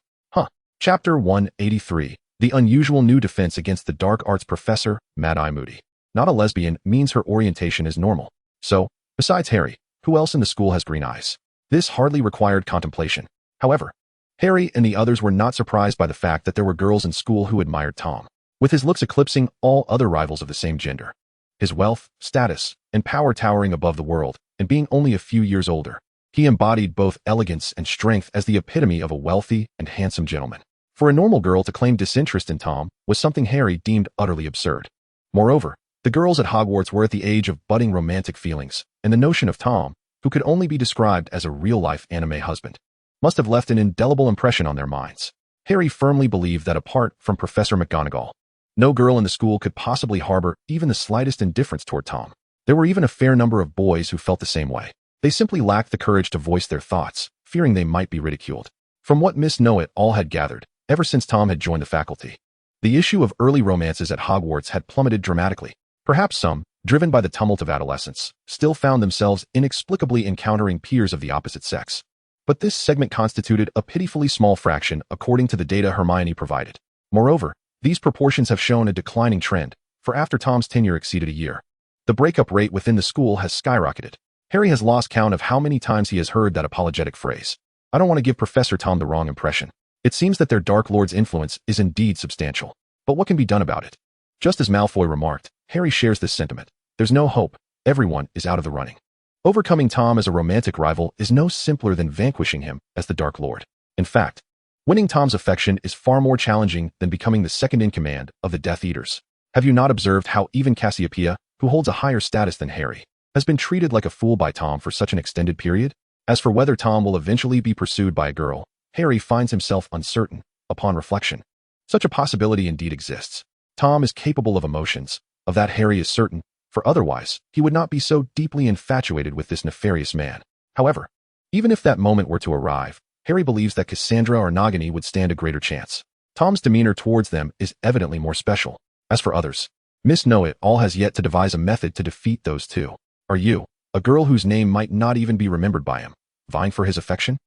Chapter 183, The Unusual New Defense Against the Dark Arts Professor, Mad-Eye Moody. Not a lesbian means her orientation is normal. So, besides Harry, who else in the school has green eyes? This hardly required contemplation. However, Harry and the others were not surprised by the fact that there were girls in school who admired Tom, with his looks eclipsing all other rivals of the same gender. His wealth, status, and power towering above the world, and being only a few years older, he embodied both elegance and strength as the epitome of a wealthy and handsome gentleman. For a normal girl to claim disinterest in Tom was something Harry deemed utterly absurd. Moreover, the girls at Hogwarts were at the age of budding romantic feelings, and the notion of Tom, who could only be described as a real-life anime husband, must have left an indelible impression on their minds. Harry firmly believed that apart from Professor McGonagall, no girl in the school could possibly harbor even the slightest indifference toward Tom. There were even a fair number of boys who felt the same way. They simply lacked the courage to voice their thoughts, fearing they might be ridiculed. From what Miss Know-It-all had gathered, ever since Tom had joined the faculty, the issue of early romances at Hogwarts had plummeted dramatically. Perhaps some, driven by the tumult of adolescence, still found themselves inexplicably encountering peers of the opposite sex. But this segment constituted a pitifully small fraction according to the data Hermione provided. Moreover, these proportions have shown a declining trend, for after Tom's tenure exceeded a year, the breakup rate within the school has skyrocketed. Harry has lost count of how many times he has heard that apologetic phrase. I don't want to give Professor Tom the wrong impression. It seems that their Dark Lord's influence is indeed substantial. But what can be done about it? Just as Malfoy remarked, Harry shares this sentiment. There's no hope. Everyone is out of the running. Overcoming Tom as a romantic rival is no simpler than vanquishing him as the Dark Lord. In fact, winning Tom's affection is far more challenging than becoming the second-in-command of the Death Eaters. Have you not observed how even Cassiopeia, who holds a higher status than Harry, has been treated like a fool by Tom for such an extended period? As for whether Tom will eventually be pursued by a girl, Harry finds himself uncertain. Upon reflection, such a possibility indeed exists. Tom is capable of emotions, of that Harry is certain, for otherwise, he would not be so deeply infatuated with this nefarious man. However, even if that moment were to arrive, Harry believes that Cassandra or Nagini would stand a greater chance. Tom's demeanor towards them is evidently more special. As for others, Miss Know-It-All has yet to devise a method to defeat those two. Are you, a girl whose name might not even be remembered by him, vying for his affection?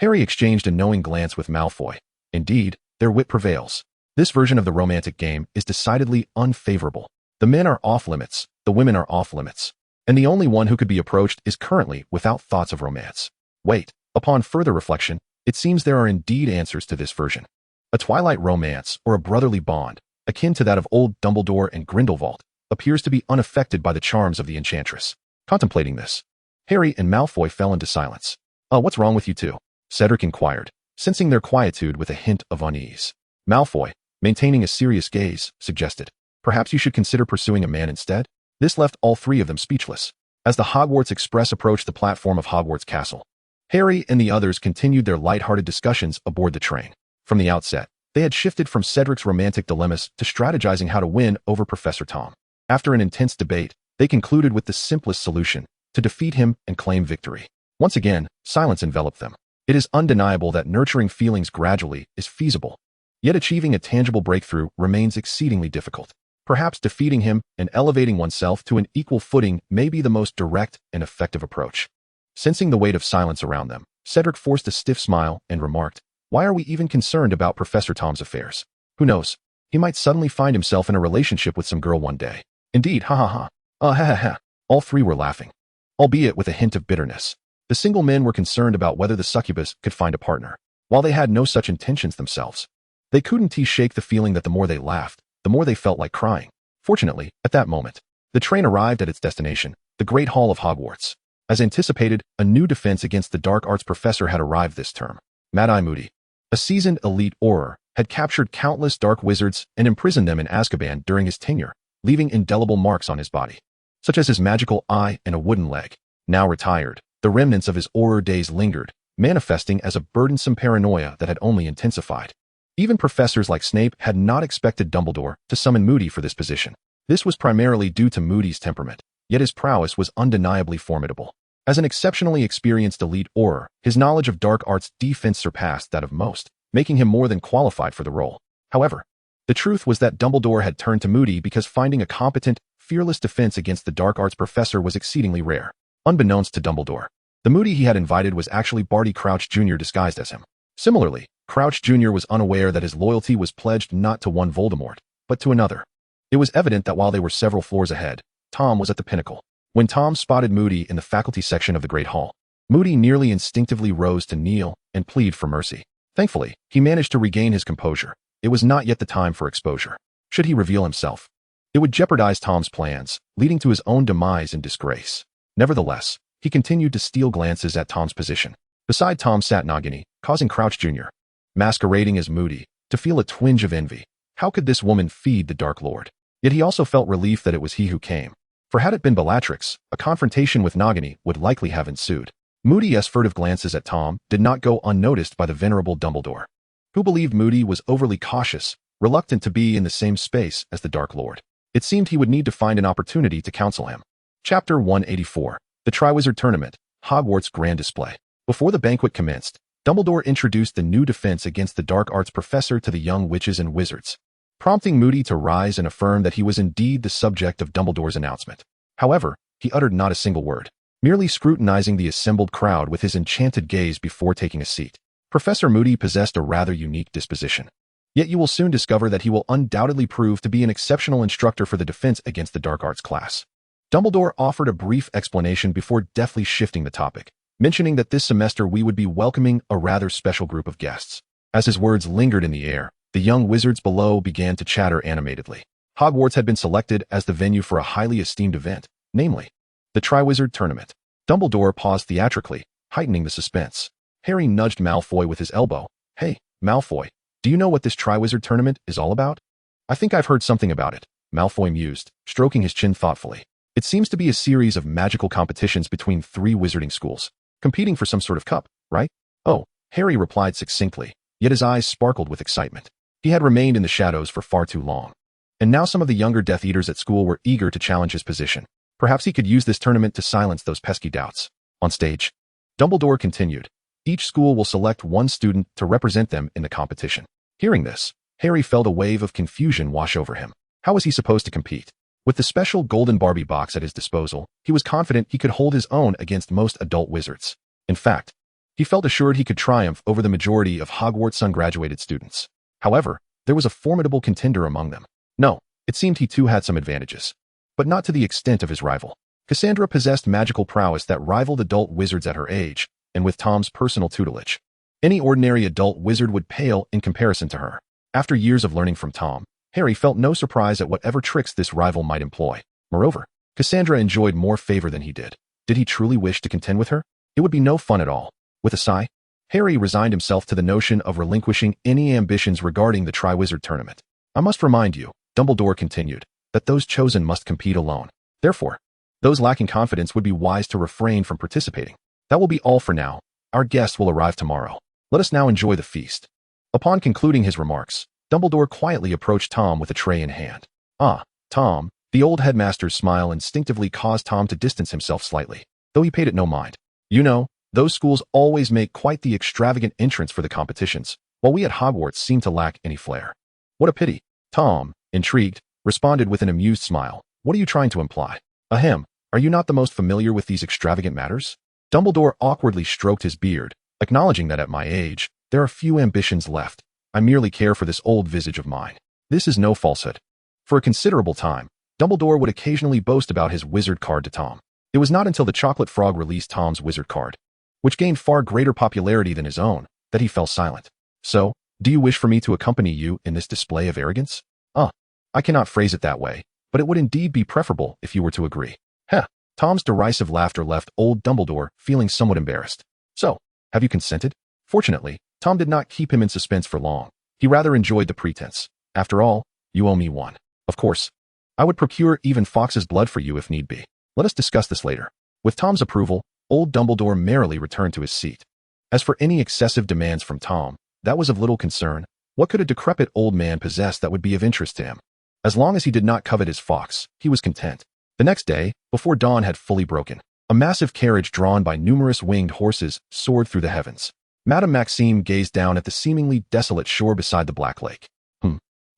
Harry exchanged a knowing glance with Malfoy. Indeed, their wit prevails. This version of the romantic game is decidedly unfavorable. The men are off-limits, the women are off-limits, and the only one who could be approached is currently without thoughts of romance. Wait, upon further reflection, it seems there are indeed answers to this version. A twilight romance, or a brotherly bond, akin to that of old Dumbledore and Grindelwald, appears to be unaffected by the charms of the Enchantress. Contemplating this, Harry and Malfoy fell into silence. What's wrong with you two? Cedric inquired, sensing their quietude with a hint of unease. Malfoy, maintaining a serious gaze, suggested, perhaps you should consider pursuing a man instead? This left all three of them speechless. As the Hogwarts Express approached the platform of Hogwarts Castle, Harry and the others continued their light-hearted discussions aboard the train. From the outset, they had shifted from Cedric's romantic dilemmas to strategizing how to win over Professor Tom. After an intense debate, they concluded with the simplest solution, to defeat him and claim victory. Once again, silence enveloped them. It is undeniable that nurturing feelings gradually is feasible, yet achieving a tangible breakthrough remains exceedingly difficult. Perhaps defeating him and elevating oneself to an equal footing may be the most direct and effective approach. Sensing the weight of silence around them, Cedric forced a stiff smile and remarked, why are we even concerned about Professor Tom's affairs? Who knows? He might suddenly find himself in a relationship with some girl one day. Indeed, ha ha ha. Ha ha ha. All three were laughing, albeit with a hint of bitterness. The single men were concerned about whether the succubus could find a partner. While they had no such intentions themselves, they couldn't shake the feeling that the more they laughed, the more they felt like crying. Fortunately, at that moment, the train arrived at its destination, the Great Hall of Hogwarts. As anticipated, a new defense against the dark arts professor had arrived this term. Mad-Eye Moody, a seasoned elite Auror, had captured countless dark wizards and imprisoned them in Azkaban during his tenure, leaving indelible marks on his body, such as his magical eye and a wooden leg. Now retired, the remnants of his Auror days lingered, manifesting as a burdensome paranoia that had only intensified. Even professors like Snape had not expected Dumbledore to summon Moody for this position. This was primarily due to Moody's temperament, yet his prowess was undeniably formidable. As an exceptionally experienced elite Auror, his knowledge of dark arts defense surpassed that of most, making him more than qualified for the role. However, the truth was that Dumbledore had turned to Moody because finding a competent, fearless defense against the dark arts professor was exceedingly rare. Unbeknownst to Dumbledore, the Moody he had invited was actually Barty Crouch Jr. disguised as him. Similarly, Crouch Jr. was unaware that his loyalty was pledged not to one Voldemort, but to another. It was evident that while they were several floors ahead, Tom was at the pinnacle. When Tom spotted Moody in the faculty section of the Great Hall, Moody nearly instinctively rose to kneel and plead for mercy. Thankfully, he managed to regain his composure. It was not yet the time for exposure. Should he reveal himself, it would jeopardize Tom's plans, leading to his own demise and disgrace. Nevertheless, he continued to steal glances at Tom's position. Beside Tom sat Nagini, causing Crouch Jr., masquerading as Moody, to feel a twinge of envy. How could this woman feed the Dark Lord? Yet he also felt relief that it was he who came. For had it been Bellatrix, a confrontation with Nagini would likely have ensued. Moody's furtive glances at Tom did not go unnoticed by the venerable Dumbledore, who believed Moody was overly cautious, reluctant to be in the same space as the Dark Lord. It seemed he would need to find an opportunity to counsel him. Chapter 184. The Triwizard Tournament, Hogwarts Grand Display. Before the banquet commenced, Dumbledore introduced the new defense against the dark arts professor to the young witches and wizards, prompting Moody to rise and affirm that he was indeed the subject of Dumbledore's announcement. However, he uttered not a single word, merely scrutinizing the assembled crowd with his enchanted gaze before taking a seat. Professor Moody possessed a rather unique disposition. Yet you will soon discover that he will undoubtedly prove to be an exceptional instructor for the defense against the dark arts class. Dumbledore offered a brief explanation before deftly shifting the topic. mentioning that this semester we would be welcoming a rather special group of guests. As his words lingered in the air, the young wizards below began to chatter animatedly. Hogwarts had been selected as the venue for a highly esteemed event, namely, the Triwizard Tournament. Dumbledore paused theatrically, heightening the suspense. Harry nudged Malfoy with his elbow. Hey, Malfoy, do you know what this Triwizard Tournament is all about? I think I've heard something about it, Malfoy mused, stroking his chin thoughtfully. It seems to be a series of magical competitions between 3 wizarding schools, competing for some sort of cup, right? Oh, Harry replied succinctly, yet his eyes sparkled with excitement. He had remained in the shadows for far too long. And now some of the younger Death Eaters at school were eager to challenge his position. Perhaps he could use this tournament to silence those pesky doubts. On stage, Dumbledore continued, each school will select one student to represent them in the competition. Hearing this, Harry felt a wave of confusion wash over him. How was he supposed to compete? With the special golden Barbie box at his disposal, he was confident he could hold his own against most adult wizards. In fact, he felt assured he could triumph over the majority of Hogwarts ungraduated students. However, there was a formidable contender among them. No, it seemed he too had some advantages, but not to the extent of his rival. Cassandra possessed magical prowess that rivaled adult wizards at her age, and with Tom's personal tutelage, any ordinary adult wizard would pale in comparison to her. After years of learning from Tom, Harry felt no surprise at whatever tricks this rival might employ. Moreover, Cassandra enjoyed more favor than he did. Did he truly wish to contend with her? It would be no fun at all. With a sigh, Harry resigned himself to the notion of relinquishing any ambitions regarding the Triwizard Tournament. I must remind you, Dumbledore continued, that those chosen must compete alone. Therefore, those lacking confidence would be wise to refrain from participating. That will be all for now. Our guests will arrive tomorrow. Let us now enjoy the feast. Upon concluding his remarks, Dumbledore quietly approached Tom with a tray in hand. Ah, Tom, the old headmaster's smile instinctively caused Tom to distance himself slightly, though he paid it no mind. You know, those schools always make quite the extravagant entrance for the competitions, while we at Hogwarts seem to lack any flair. What a pity. Tom, intrigued, responded with an amused smile. What are you trying to imply? Ahem, are you not the most familiar with these extravagant matters? Dumbledore awkwardly stroked his beard, acknowledging that at my age, there are few ambitions left. I merely care for this old visage of mine. This is no falsehood. For a considerable time, Dumbledore would occasionally boast about his wizard card to Tom. It was not until the chocolate frog released Tom's wizard card, which gained far greater popularity than his own, that he fell silent. So, do you wish for me to accompany you in this display of arrogance? I cannot phrase it that way, but it would indeed be preferable if you were to agree. Heh. Tom's derisive laughter left old Dumbledore feeling somewhat embarrassed. So, have you consented? Fortunately, Tom did not keep him in suspense for long. He rather enjoyed the pretense. After all, you owe me one. Of course, I would procure even Fox's blood for you if need be. Let us discuss this later. With Tom's approval, old Dumbledore merrily returned to his seat. As for any excessive demands from Tom, that was of little concern. What could a decrepit old man possess that would be of interest to him? As long as he did not covet his fox, he was content. The next day, before dawn had fully broken, a massive carriage drawn by numerous winged horses soared through the heavens. Madame Maxime gazed down at the seemingly desolate shore beside the Black Lake.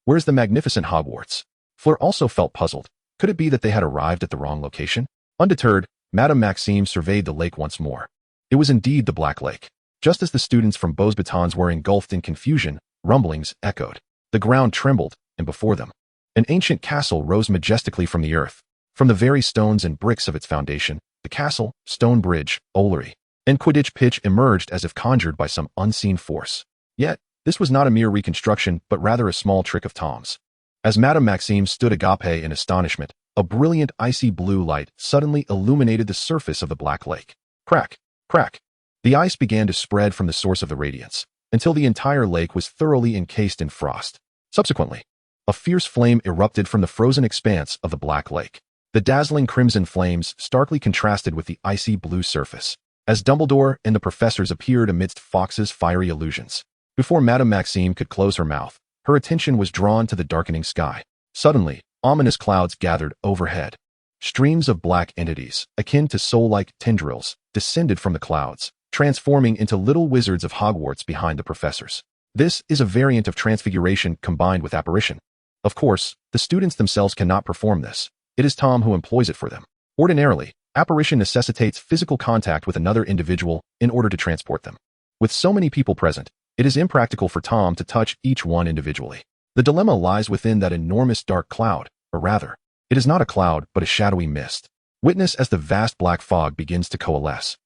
Where's the magnificent Hogwarts? Fleur also felt puzzled. Could it be that they had arrived at the wrong location? Undeterred, Madame Maxime surveyed the lake once more. It was indeed the Black Lake. Just as the students from Beaux Batons were engulfed in confusion, rumblings echoed. The ground trembled, and before them, an ancient castle rose majestically from the earth. From the very stones and bricks of its foundation, the castle, stone bridge, owlery, and Quidditch pitch emerged as if conjured by some unseen force. Yet, this was not a mere reconstruction, but rather a small trick of Tom's. As Madame Maxime stood agape in astonishment, a brilliant icy blue light suddenly illuminated the surface of the Black Lake. Crack, crack. The ice began to spread from the source of the radiance, until the entire lake was thoroughly encased in frost. Subsequently, a fierce flame erupted from the frozen expanse of the Black Lake. The dazzling crimson flames starkly contrasted with the icy blue surface, as Dumbledore and the professors appeared amidst Fox's fiery illusions. Before Madame Maxime could close her mouth, her attention was drawn to the darkening sky. Suddenly, ominous clouds gathered overhead. Streams of black entities, akin to soul-like tendrils, descended from the clouds, transforming into little wizards of Hogwarts behind the professors. This is a variant of transfiguration combined with apparition. Of course, the students themselves cannot perform this. It is Tom who employs it for them. Ordinarily, apparition necessitates physical contact with another individual in order to transport them. With so many people present, it is impractical for Tom to touch each one individually. The dilemma lies within that enormous dark cloud, or rather, it is not a cloud but a shadowy mist. Witness as the vast black fog begins to coalesce.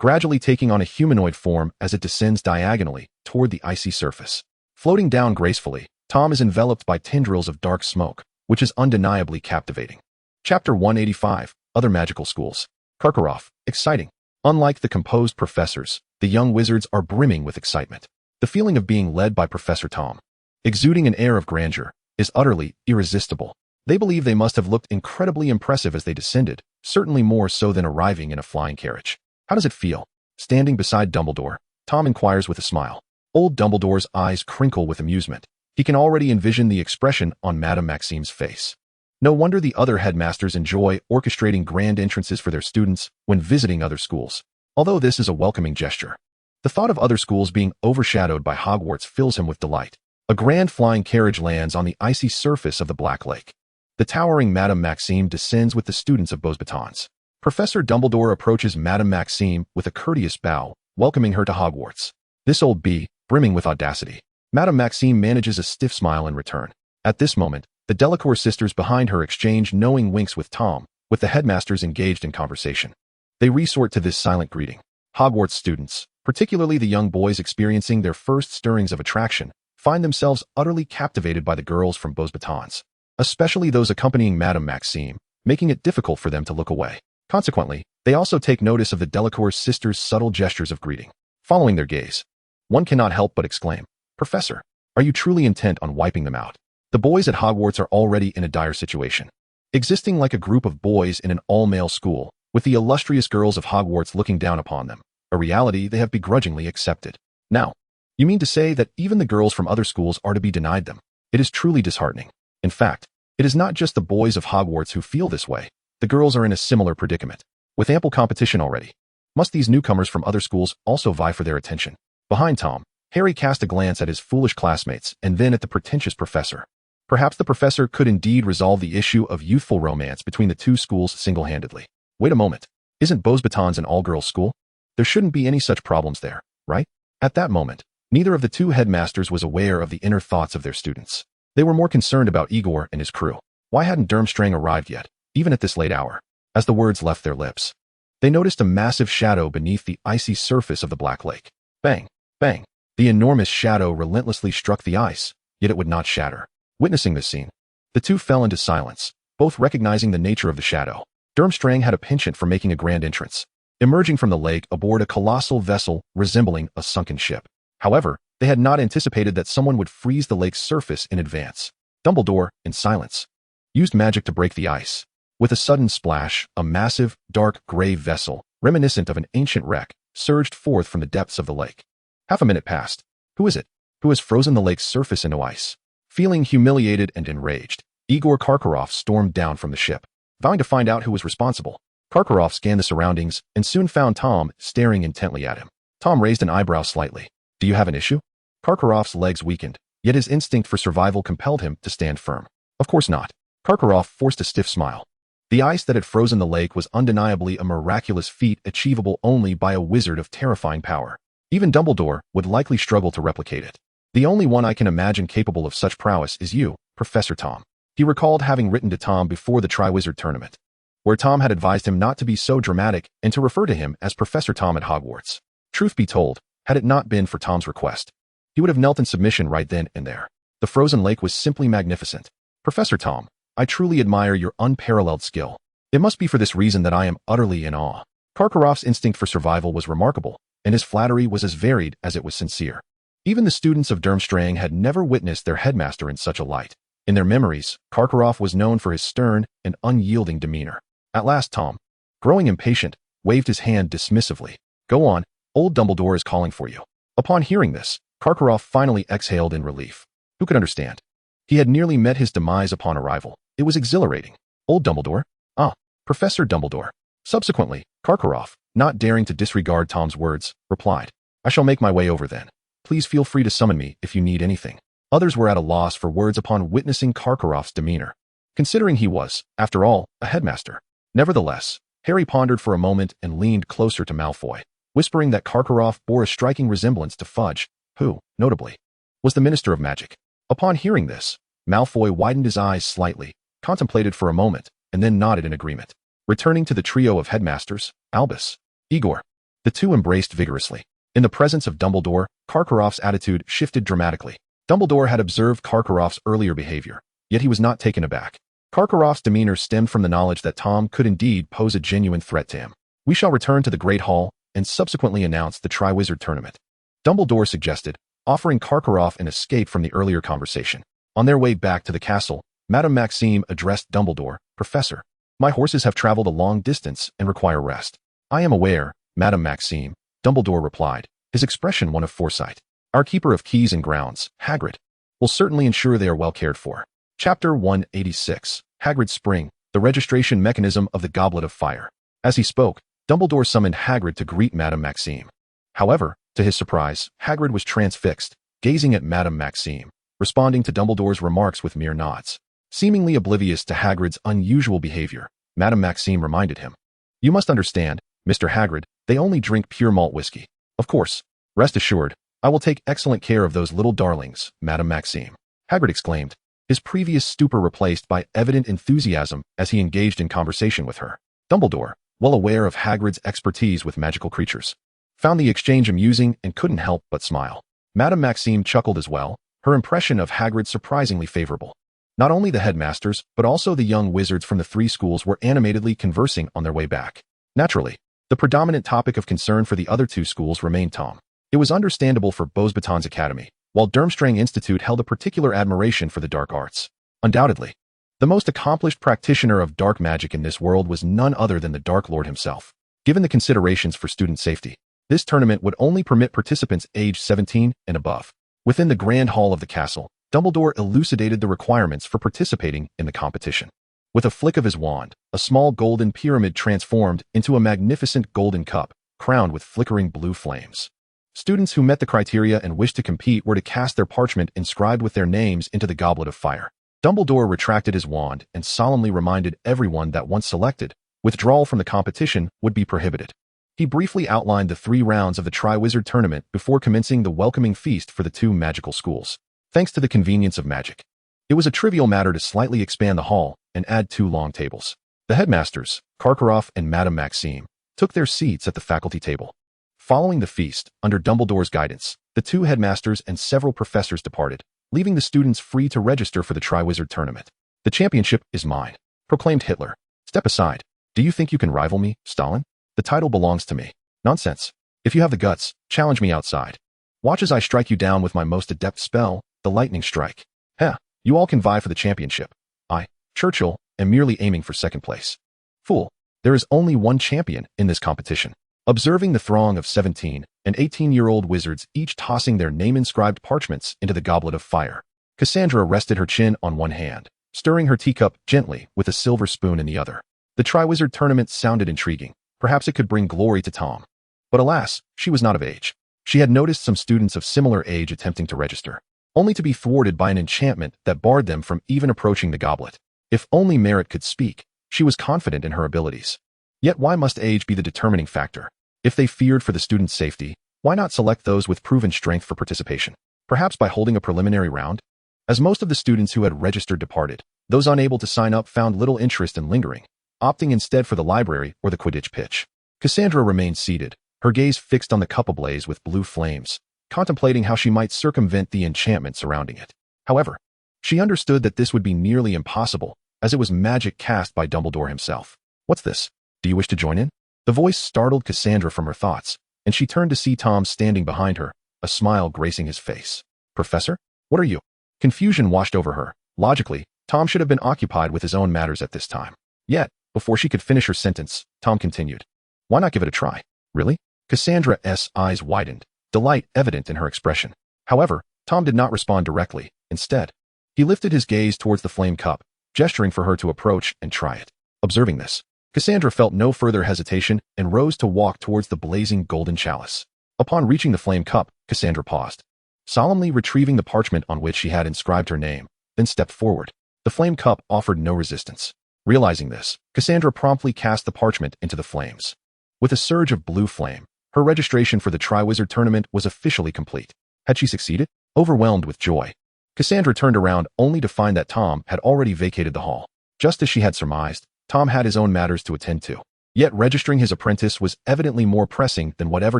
gradually taking on a humanoid form as it descends diagonally toward the icy surface. Floating down gracefully, Tom is enveloped by tendrils of dark smoke, which is undeniably captivating. Chapter 185, Other Magical Schools. Karkaroff, exciting. Unlike the composed professors, the young wizards are brimming with excitement. The feeling of being led by Professor Tom, exuding an air of grandeur, is utterly irresistible. They believe they must have looked incredibly impressive as they descended, certainly more so than arriving in a flying carriage. How does it feel? Standing beside Dumbledore, Tom inquires with a smile. Old Dumbledore's eyes crinkle with amusement. He can already envision the expression on Madame Maxime's face. No wonder the other headmasters enjoy orchestrating grand entrances for their students when visiting other schools. Although this is a welcoming gesture, the thought of other schools being overshadowed by Hogwarts fills him with delight. A grand flying carriage lands on the icy surface of the Black Lake. The towering Madame Maxime descends with the students of Beauxbatons. Professor Dumbledore approaches Madame Maxime with a courteous bow, welcoming her to Hogwarts. This old bee, brimming with audacity. Madame Maxime manages a stiff smile in return. At this moment, the Delacour sisters behind her exchange knowing winks with Tom, with the headmasters engaged in conversation. They resort to this silent greeting. Hogwarts students, particularly the young boys experiencing their first stirrings of attraction, find themselves utterly captivated by the girls from Beauxbatons, especially those accompanying Madame Maxime, making it difficult for them to look away. Consequently, they also take notice of the Delacour sisters' subtle gestures of greeting. Following their gaze, one cannot help but exclaim, "Professor, are you truly intent on wiping them out?" The boys at Hogwarts are already in a dire situation. Existing like a group of boys in an all-male school, with the illustrious girls of Hogwarts looking down upon them, a reality they have begrudgingly accepted. Now, you mean to say that even the girls from other schools are to be denied them? It is truly disheartening. In fact, it is not just the boys of Hogwarts who feel this way. The girls are in a similar predicament. With ample competition already, must these newcomers from other schools also vie for their attention? Behind Tom, Harry cast a glance at his foolish classmates and then at the pretentious professor. Perhaps the professor could indeed resolve the issue of youthful romance between the two schools single-handedly. Wait a moment. Isn't Beauxbatons an all-girls school? There shouldn't be any such problems there, right? At that moment, neither of the two headmasters was aware of the inner thoughts of their students. They were more concerned about Igor and his crew. Why hadn't Durmstrang arrived yet, even at this late hour? As the words left their lips, they noticed a massive shadow beneath the icy surface of the Black Lake. Bang! Bang! The enormous shadow relentlessly struck the ice, yet it would not shatter. Witnessing this scene, the two fell into silence, both recognizing the nature of the shadow. Durmstrang had a penchant for making a grand entrance, emerging from the lake aboard a colossal vessel resembling a sunken ship. However, they had not anticipated that someone would freeze the lake's surface in advance. Dumbledore, in silence, used magic to break the ice. With a sudden splash, a massive, dark gray vessel, reminiscent of an ancient wreck, surged forth from the depths of the lake. Half a minute passed. Who is it? Who has frozen the lake's surface into ice? Feeling humiliated and enraged, Igor Karkaroff stormed down from the ship, vowing to find out who was responsible. Karkaroff scanned the surroundings and soon found Tom staring intently at him. Tom raised an eyebrow slightly. Do you have an issue? Karkaroff's legs weakened, yet his instinct for survival compelled him to stand firm. Of course not. Karkaroff forced a stiff smile. The ice that had frozen the lake was undeniably a miraculous feat achievable only by a wizard of terrifying power. Even Dumbledore would likely struggle to replicate it. The only one I can imagine capable of such prowess is you, Professor Tom. He recalled having written to Tom before the Triwizard Tournament, where Tom had advised him not to be so dramatic and to refer to him as Professor Tom at Hogwarts. Truth be told, had it not been for Tom's request, he would have knelt in submission right then and there. The frozen lake was simply magnificent. Professor Tom, I truly admire your unparalleled skill. It must be for this reason that I am utterly in awe. Karkaroff's instinct for survival was remarkable, and his flattery was as varied as it was sincere. Even the students of Durmstrang had never witnessed their headmaster in such a light. In their memories, Karkaroff was known for his stern and unyielding demeanor. At last Tom, growing impatient, waved his hand dismissively. Go on, old Dumbledore is calling for you. Upon hearing this, Karkaroff finally exhaled in relief. Who could understand? He had nearly met his demise upon arrival. It was exhilarating. Old Dumbledore? Ah, Professor Dumbledore. Subsequently, Karkaroff, not daring to disregard Tom's words, replied, I shall make my way over then. Please feel free to summon me if you need anything. Others were at a loss for words upon witnessing Karkaroff's demeanor, considering he was, after all, a headmaster. Nevertheless, Harry pondered for a moment and leaned closer to Malfoy, whispering that Karkaroff bore a striking resemblance to Fudge, who, notably, was the Minister of Magic. Upon hearing this, Malfoy widened his eyes slightly, contemplated for a moment, and then nodded in agreement. Returning to the trio of headmasters, Albus, Igor, The two embraced vigorously. In the presence of Dumbledore, Karkaroff's attitude shifted dramatically. Dumbledore had observed Karkaroff's earlier behavior, yet he was not taken aback. Karkaroff's demeanor stemmed from the knowledge that Tom could indeed pose a genuine threat to him. We shall return to the Great Hall and subsequently announce the Triwizard Tournament, Dumbledore suggested, offering Karkaroff an escape from the earlier conversation. On their way back to the castle, Madame Maxime addressed Dumbledore. Professor, my horses have traveled a long distance and require rest. I am aware, Madame Maxime, Dumbledore replied, his expression one of foresight. Our keeper of keys and grounds, Hagrid, will certainly ensure they are well cared for. Chapter 186, Hagrid's Spring, the registration mechanism of the Goblet of Fire. As he spoke, Dumbledore summoned Hagrid to greet Madame Maxime. However, to his surprise, Hagrid was transfixed, gazing at Madame Maxime, responding to Dumbledore's remarks with mere nods. Seemingly oblivious to Hagrid's unusual behavior, Madame Maxime reminded him. You must understand, Mr. Hagrid, they only drink pure malt whiskey. Of course, rest assured, I will take excellent care of those little darlings, Madame Maxime. Hagrid exclaimed, his previous stupor replaced by evident enthusiasm as he engaged in conversation with her. Dumbledore, well aware of Hagrid's expertise with magical creatures, found the exchange amusing and couldn't help but smile. Madame Maxime chuckled as well, her impression of Hagrid surprisingly favorable. Not only the headmasters, but also the young wizards from the three schools were animatedly conversing on their way back. Naturally, the predominant topic of concern for the other two schools remained Tom. It was understandable for Beauxbatons Academy, while Durmstrang Institute held a particular admiration for the dark arts. Undoubtedly, the most accomplished practitioner of dark magic in this world was none other than the Dark Lord himself. Given the considerations for student safety, this tournament would only permit participants aged 17 and above. Within the grand hall of the castle, Dumbledore elucidated the requirements for participating in the competition. With a flick of his wand, a small golden pyramid transformed into a magnificent golden cup, crowned with flickering blue flames. Students who met the criteria and wished to compete were to cast their parchment inscribed with their names into the Goblet of Fire. Dumbledore retracted his wand and solemnly reminded everyone that once selected, withdrawal from the competition would be prohibited. He briefly outlined the 3 rounds of the Triwizard Tournament before commencing the welcoming feast for the 2 magical schools. Thanks to the convenience of magic, it was a trivial matter to slightly expand the hall and add 2 long tables. The headmasters, Karkaroff and Madame Maxime, took their seats at the faculty table. Following the feast, under Dumbledore's guidance, the 2 headmasters and several professors departed, leaving the students free to register for the Triwizard Tournament. The championship is mine, proclaimed Hitler. Step aside. Do you think you can rival me, Stalin? The title belongs to me. Nonsense. If you have the guts, challenge me outside. Watch as I strike you down with my most adept spell, the lightning strike. Heh, you all can vie for the championship. I, Churchill, am merely aiming for second place. Fool, there is only one champion in this competition. Observing the throng of 17 and 18-year-old wizards each tossing their name-inscribed parchments into the Goblet of Fire, Cassandra rested her chin on one hand, stirring her teacup gently with a silver spoon in the other. The Triwizard Tournament sounded intriguing. Perhaps it could bring glory to Tom. But alas, she was not of age. She had noticed some students of similar age attempting to register, only to be thwarted by an enchantment that barred them from even approaching the goblet. If only merit could speak, she was confident in her abilities. Yet why must age be the determining factor? If they feared for the students' safety, why not select those with proven strength for participation? Perhaps by holding a preliminary round? As most of the students who had registered departed, those unable to sign up found little interest in lingering, opting instead for the library or the Quidditch pitch. Cassandra remained seated, her gaze fixed on the cup ablaze with blue flames, contemplating how she might circumvent the enchantment surrounding it. However, she understood that this would be nearly impossible, as it was magic cast by Dumbledore himself. What's this? Do you wish to join in? The voice startled Cassandra from her thoughts, and she turned to see Tom standing behind her, a smile gracing his face. Professor? What are you? Confusion washed over her. Logically, Tom should have been occupied with his own matters at this time. Yet, before she could finish her sentence, Tom continued. Why not give it a try? Really? Cassandra's eyes widened, delight evident in her expression. However, Tom did not respond directly. Instead, he lifted his gaze towards the flame cup, gesturing for her to approach and try it. Observing this, Cassandra felt no further hesitation and rose to walk towards the blazing golden chalice. Upon reaching the flame cup, Cassandra paused, solemnly retrieving the parchment on which she had inscribed her name, then stepped forward. The flame cup offered no resistance. Realizing this, Cassandra promptly cast the parchment into the flames. With a surge of blue flame, her registration for the Triwizard Tournament was officially complete. Had she succeeded? Overwhelmed with joy, Cassandra turned around only to find that Tom had already vacated the hall. Just as she had surmised, Tom had his own matters to attend to. Yet registering his apprentice was evidently more pressing than whatever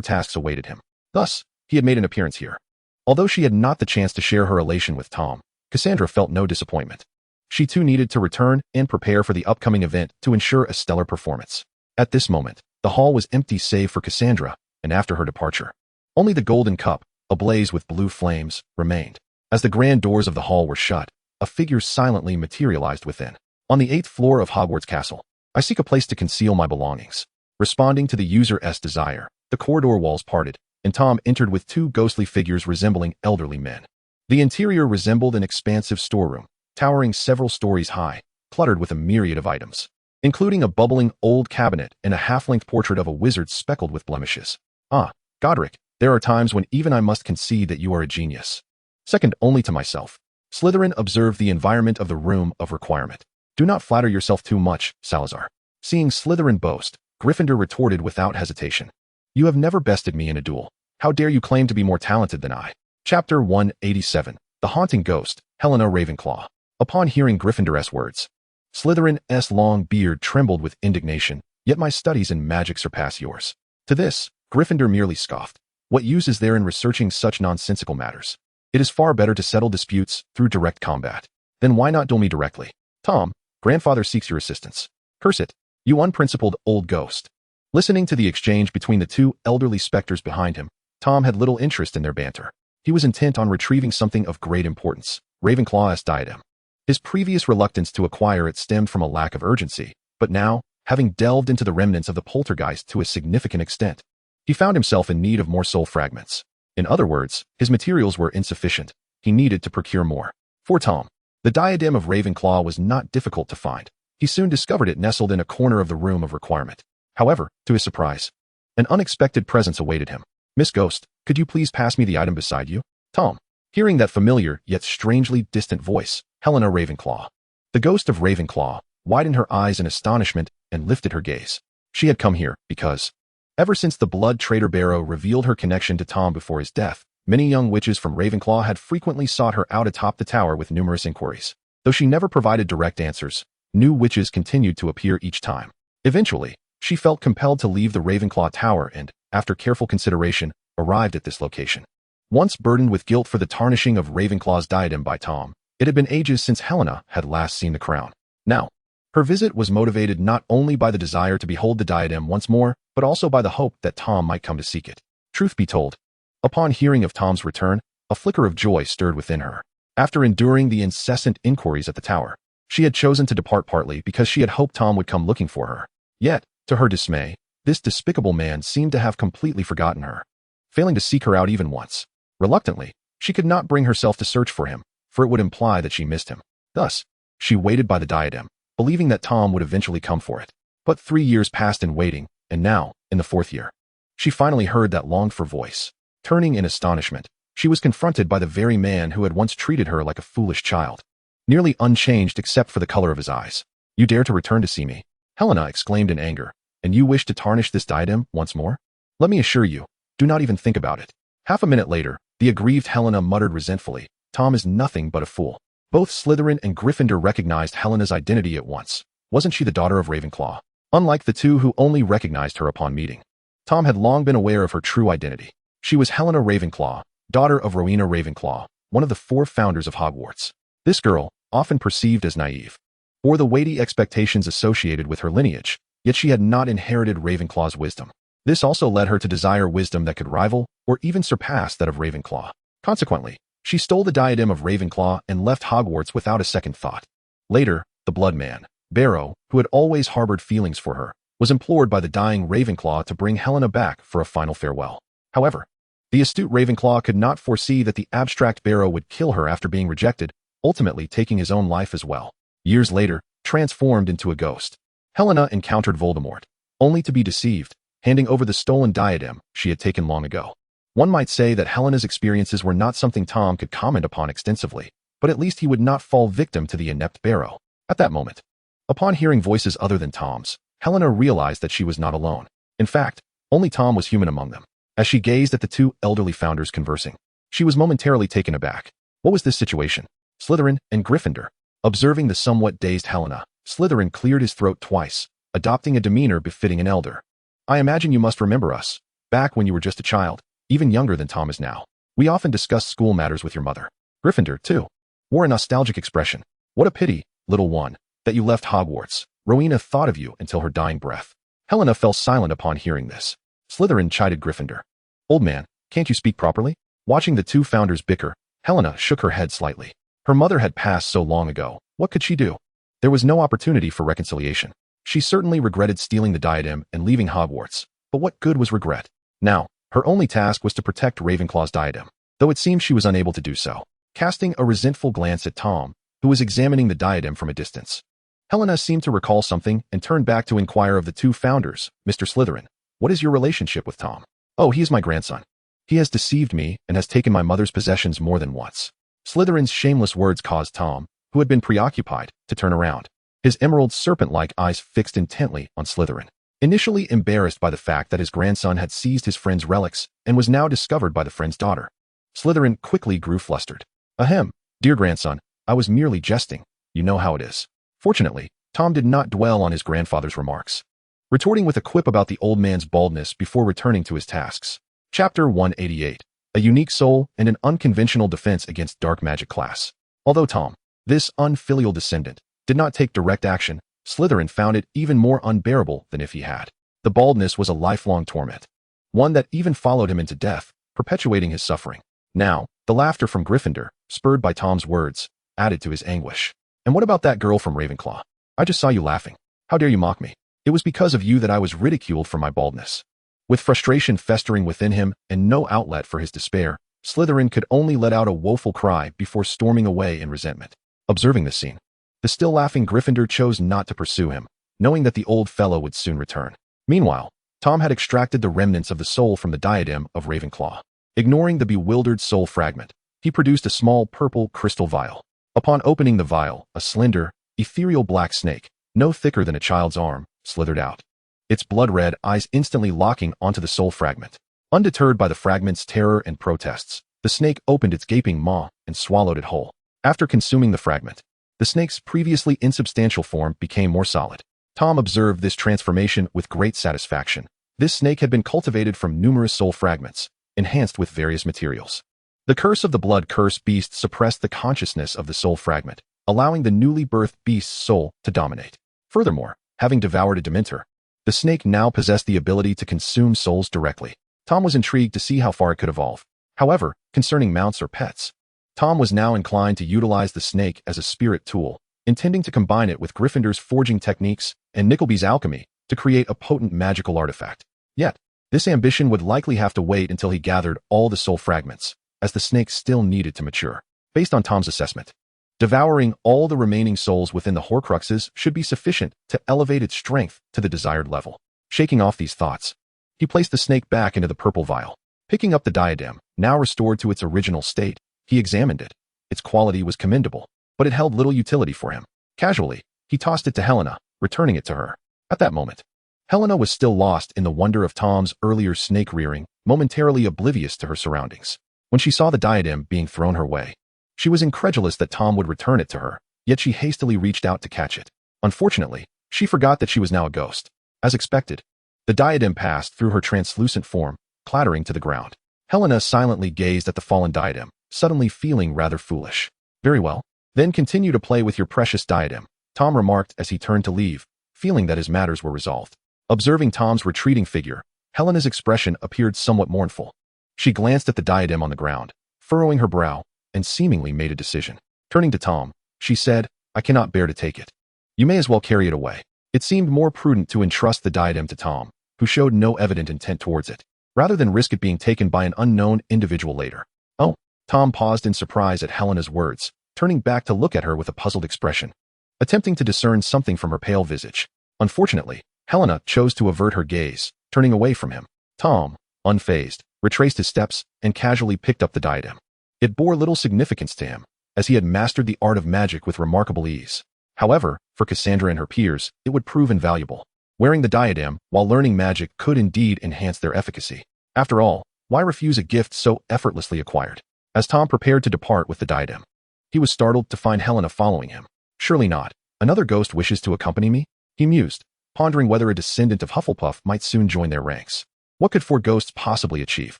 tasks awaited him. Thus, he had made an appearance here. Although she had not the chance to share her elation with Tom, Cassandra felt no disappointment. She too needed to return and prepare for the upcoming event to ensure a stellar performance. At this moment, the hall was empty save for Cassandra, and after her departure, only the golden cup, ablaze with blue flames, remained. As the grand doors of the hall were shut, a figure silently materialized within. On the 8th floor of Hogwarts Castle, I seek a place to conceal my belongings. Responding to the user's desire, the corridor walls parted, and Tom entered with two ghostly figures resembling elderly men. The interior resembled an expansive storeroom, towering several stories high, cluttered with a myriad of items, including a bubbling old cabinet and a half-length portrait of a wizard speckled with blemishes. Ah, Godric, there are times when even I must concede that you are a genius. Second only to myself, Slytherin observed the environment of the room of requirement. Do not flatter yourself too much, Salazar. Seeing Slytherin boast, Gryffindor retorted without hesitation. You have never bested me in a duel. How dare you claim to be more talented than I? Chapter 187. The Haunting Ghost, Helena Ravenclaw. Upon hearing Gryffindor's words, Slytherin's long beard trembled with indignation, yet my studies in magic surpass yours. To this, Gryffindor merely scoffed. What use is there in researching such nonsensical matters? It is far better to settle disputes through direct combat. Then why not duel me directly? Tom, grandfather seeks your assistance. Curse it, you unprincipled old ghost. Listening to the exchange between the two elderly specters behind him, Tom had little interest in their banter. He was intent on retrieving something of great importance, Ravenclaw's diadem. His previous reluctance to acquire it stemmed from a lack of urgency, but now, having delved into the remnants of the poltergeist to a significant extent, he found himself in need of more soul fragments. In other words, his materials were insufficient. He needed to procure more. For Tom, the diadem of Ravenclaw was not difficult to find. He soon discovered it nestled in a corner of the room of requirement. However, to his surprise, an unexpected presence awaited him. Miss Ghost, could you please pass me the item beside you? Tom, hearing that familiar yet strangely distant voice, Helena Ravenclaw. The ghost of Ravenclaw widened her eyes in astonishment and lifted her gaze. She had come here because, ever since the blood traitor Barrow revealed her connection to Tom before his death, many young witches from Ravenclaw had frequently sought her out atop the tower with numerous inquiries. Though she never provided direct answers, new witches continued to appear each time. Eventually, she felt compelled to leave the Ravenclaw Tower and, after careful consideration, arrived at this location. Once burdened with guilt for the tarnishing of Ravenclaw's diadem by Tom, it had been ages since Helena had last seen the crown. Now, her visit was motivated not only by the desire to behold the diadem once more, but also by the hope that Tom might come to seek it. Truth be told, upon hearing of Tom's return, a flicker of joy stirred within her. After enduring the incessant inquiries at the tower, she had chosen to depart partly because she had hoped Tom would come looking for her. Yet, to her dismay, this despicable man seemed to have completely forgotten her, failing to seek her out even once. Reluctantly, she could not bring herself to search for him, for it would imply that she missed him. Thus, she waited by the diadem, believing that Tom would eventually come for it. But 3 years passed in waiting, and now, in the 4th year, she finally heard that longed-for voice. Turning in astonishment, she was confronted by the very man who had once treated her like a foolish child, nearly unchanged except for the color of his eyes. You dare to return to see me? Helena exclaimed in anger. And you wish to tarnish this diadem once more? Let me assure you, do not even think about it. Half a minute later, the aggrieved Helena muttered resentfully, Tom is nothing but a fool. Both Slytherin and Gryffindor recognized Helena's identity at once. Wasn't she the daughter of Ravenclaw? Unlike the two who only recognized her upon meeting, Tom had long been aware of her true identity. She was Helena Ravenclaw, daughter of Rowena Ravenclaw, one of the 4 founders of Hogwarts. This girl, often perceived as naive, bore the weighty expectations associated with her lineage, yet she had not inherited Ravenclaw's wisdom. This also led her to desire wisdom that could rival or even surpass that of Ravenclaw. Consequently, she stole the diadem of Ravenclaw and left Hogwarts without a second thought. Later, the blood man, Barrow, who had always harbored feelings for her, was implored by the dying Ravenclaw to bring Helena back for a final farewell. However, the astute Ravenclaw could not foresee that the abstract Barrow would kill her after being rejected, ultimately taking his own life as well. Years later, transformed into a ghost, Helena encountered Voldemort, only to be deceived, handing over the stolen diadem she had taken long ago. One might say that Helena's experiences were not something Tom could comment upon extensively, but at least he would not fall victim to the inept Barrow. At that moment, upon hearing voices other than Tom's, Helena realized that she was not alone. In fact, only Tom was human among them. As she gazed at the two elderly founders conversing, she was momentarily taken aback. What was this situation? Slytherin and Gryffindor. Observing the somewhat dazed Helena, Slytherin cleared his throat twice, adopting a demeanor befitting an elder. I imagine you must remember us, back when you were just a child, even younger than Tom is now. We often discussed school matters with your mother. Gryffindor, too, wore a nostalgic expression. What a pity, little one, that you left Hogwarts. Rowena thought of you until her dying breath. Helena fell silent upon hearing this. Slytherin chided Gryffindor. Old man, can't you speak properly? Watching the two founders bicker, Helena shook her head slightly. Her mother had passed so long ago. What could she do? There was no opportunity for reconciliation. She certainly regretted stealing the diadem and leaving Hogwarts, but what good was regret? Now, her only task was to protect Ravenclaw's diadem, though it seemed she was unable to do so. Casting a resentful glance at Tom, who was examining the diadem from a distance, Helena seemed to recall something and turned back to inquire of the two founders. Mr. Slytherin, what is your relationship with Tom? Oh, he is my grandson. He has deceived me and has taken my mother's possessions more than once. Slytherin's shameless words caused Tom, who had been preoccupied, to turn around, his emerald serpent-like eyes fixed intently on Slytherin. Initially embarrassed by the fact that his grandson had seized his friend's relics and was now discovered by the friend's daughter, Slytherin quickly grew flustered. Ahem, dear grandson, I was merely jesting. You know how it is. Fortunately, Tom did not dwell on his grandfather's remarks, retorting with a quip about the old man's baldness before returning to his tasks. Chapter 188. A unique soul and an unconventional defense against dark magic class. Although Tom, this unfilial descendant, did not take direct action, Slytherin found it even more unbearable than if he had. The baldness was a lifelong torment, one that even followed him into death, perpetuating his suffering. Now, the laughter from Gryffindor, spurred by Tom's words, added to his anguish. And what about that girl from Ravenclaw? I just saw you laughing. How dare you mock me? It was because of you that I was ridiculed for my baldness. With frustration festering within him and no outlet for his despair, Slytherin could only let out a woeful cry before storming away in resentment. Observing this scene, the still laughing Gryffindor chose not to pursue him, knowing that the old fellow would soon return. Meanwhile, Tom had extracted the remnants of the soul from the diadem of Ravenclaw. Ignoring the bewildered soul fragment, he produced a small purple crystal vial. Upon opening the vial, a slender, ethereal black snake, no thicker than a child's arm, slithered out, its blood-red eyes instantly locking onto the soul fragment. Undeterred by the fragment's terror and protests, the snake opened its gaping maw and swallowed it whole. After consuming the fragment, the snake's previously insubstantial form became more solid. Tom observed this transformation with great satisfaction. This snake had been cultivated from numerous soul fragments, enhanced with various materials. The curse of the blood-cursed beast suppressed the consciousness of the soul fragment, allowing the newly birthed beast's soul to dominate. Furthermore, having devoured a Dementor, the snake now possessed the ability to consume souls directly. Tom was intrigued to see how far it could evolve. However, concerning mounts or pets, Tom was now inclined to utilize the snake as a spirit tool, intending to combine it with Gryffindor's forging techniques and Nickleby's alchemy to create a potent magical artifact. Yet, this ambition would likely have to wait until he gathered all the soul fragments, as the snake still needed to mature. Based on Tom's assessment, devouring all the remaining souls within the Horcruxes should be sufficient to elevate its strength to the desired level. Shaking off these thoughts, he placed the snake back into the purple vial. Picking up the diadem, now restored to its original state, he examined it. Its quality was commendable, but it held little utility for him. Casually, he tossed it to Helena, returning it to her. At that moment, Helena was still lost in the wonder of Tom's earlier snake rearing, momentarily oblivious to her surroundings. When she saw the diadem being thrown her way, she was incredulous that Tom would return it to her, yet she hastily reached out to catch it. Unfortunately, she forgot that she was now a ghost. As expected, the diadem passed through her translucent form, clattering to the ground. Helena silently gazed at the fallen diadem, suddenly feeling rather foolish. Very well, then continue to play with your precious diadem, Tom remarked as he turned to leave, feeling that his matters were resolved. Observing Tom's retreating figure, Helena's expression appeared somewhat mournful. She glanced at the diadem on the ground, furrowing her brow, and seemingly made a decision. Turning to Tom, she said, I cannot bear to take it. You may as well carry it away. It seemed more prudent to entrust the diadem to Tom, who showed no evident intent towards it, rather than risk it being taken by an unknown individual later. Oh, Tom paused in surprise at Helena's words, turning back to look at her with a puzzled expression, attempting to discern something from her pale visage. Unfortunately, Helena chose to avert her gaze, turning away from him. Tom, unfazed, retraced his steps and casually picked up the diadem. It bore little significance to him, as he had mastered the art of magic with remarkable ease. However, for Cassandra and her peers, it would prove invaluable. Wearing the diadem while learning magic could indeed enhance their efficacy. After all, why refuse a gift so effortlessly acquired? As Tom prepared to depart with the diadem, he was startled to find Helena following him. Surely not. Another ghost wishes to accompany me? He mused, pondering whether a descendant of Hufflepuff might soon join their ranks. What could four ghosts possibly achieve?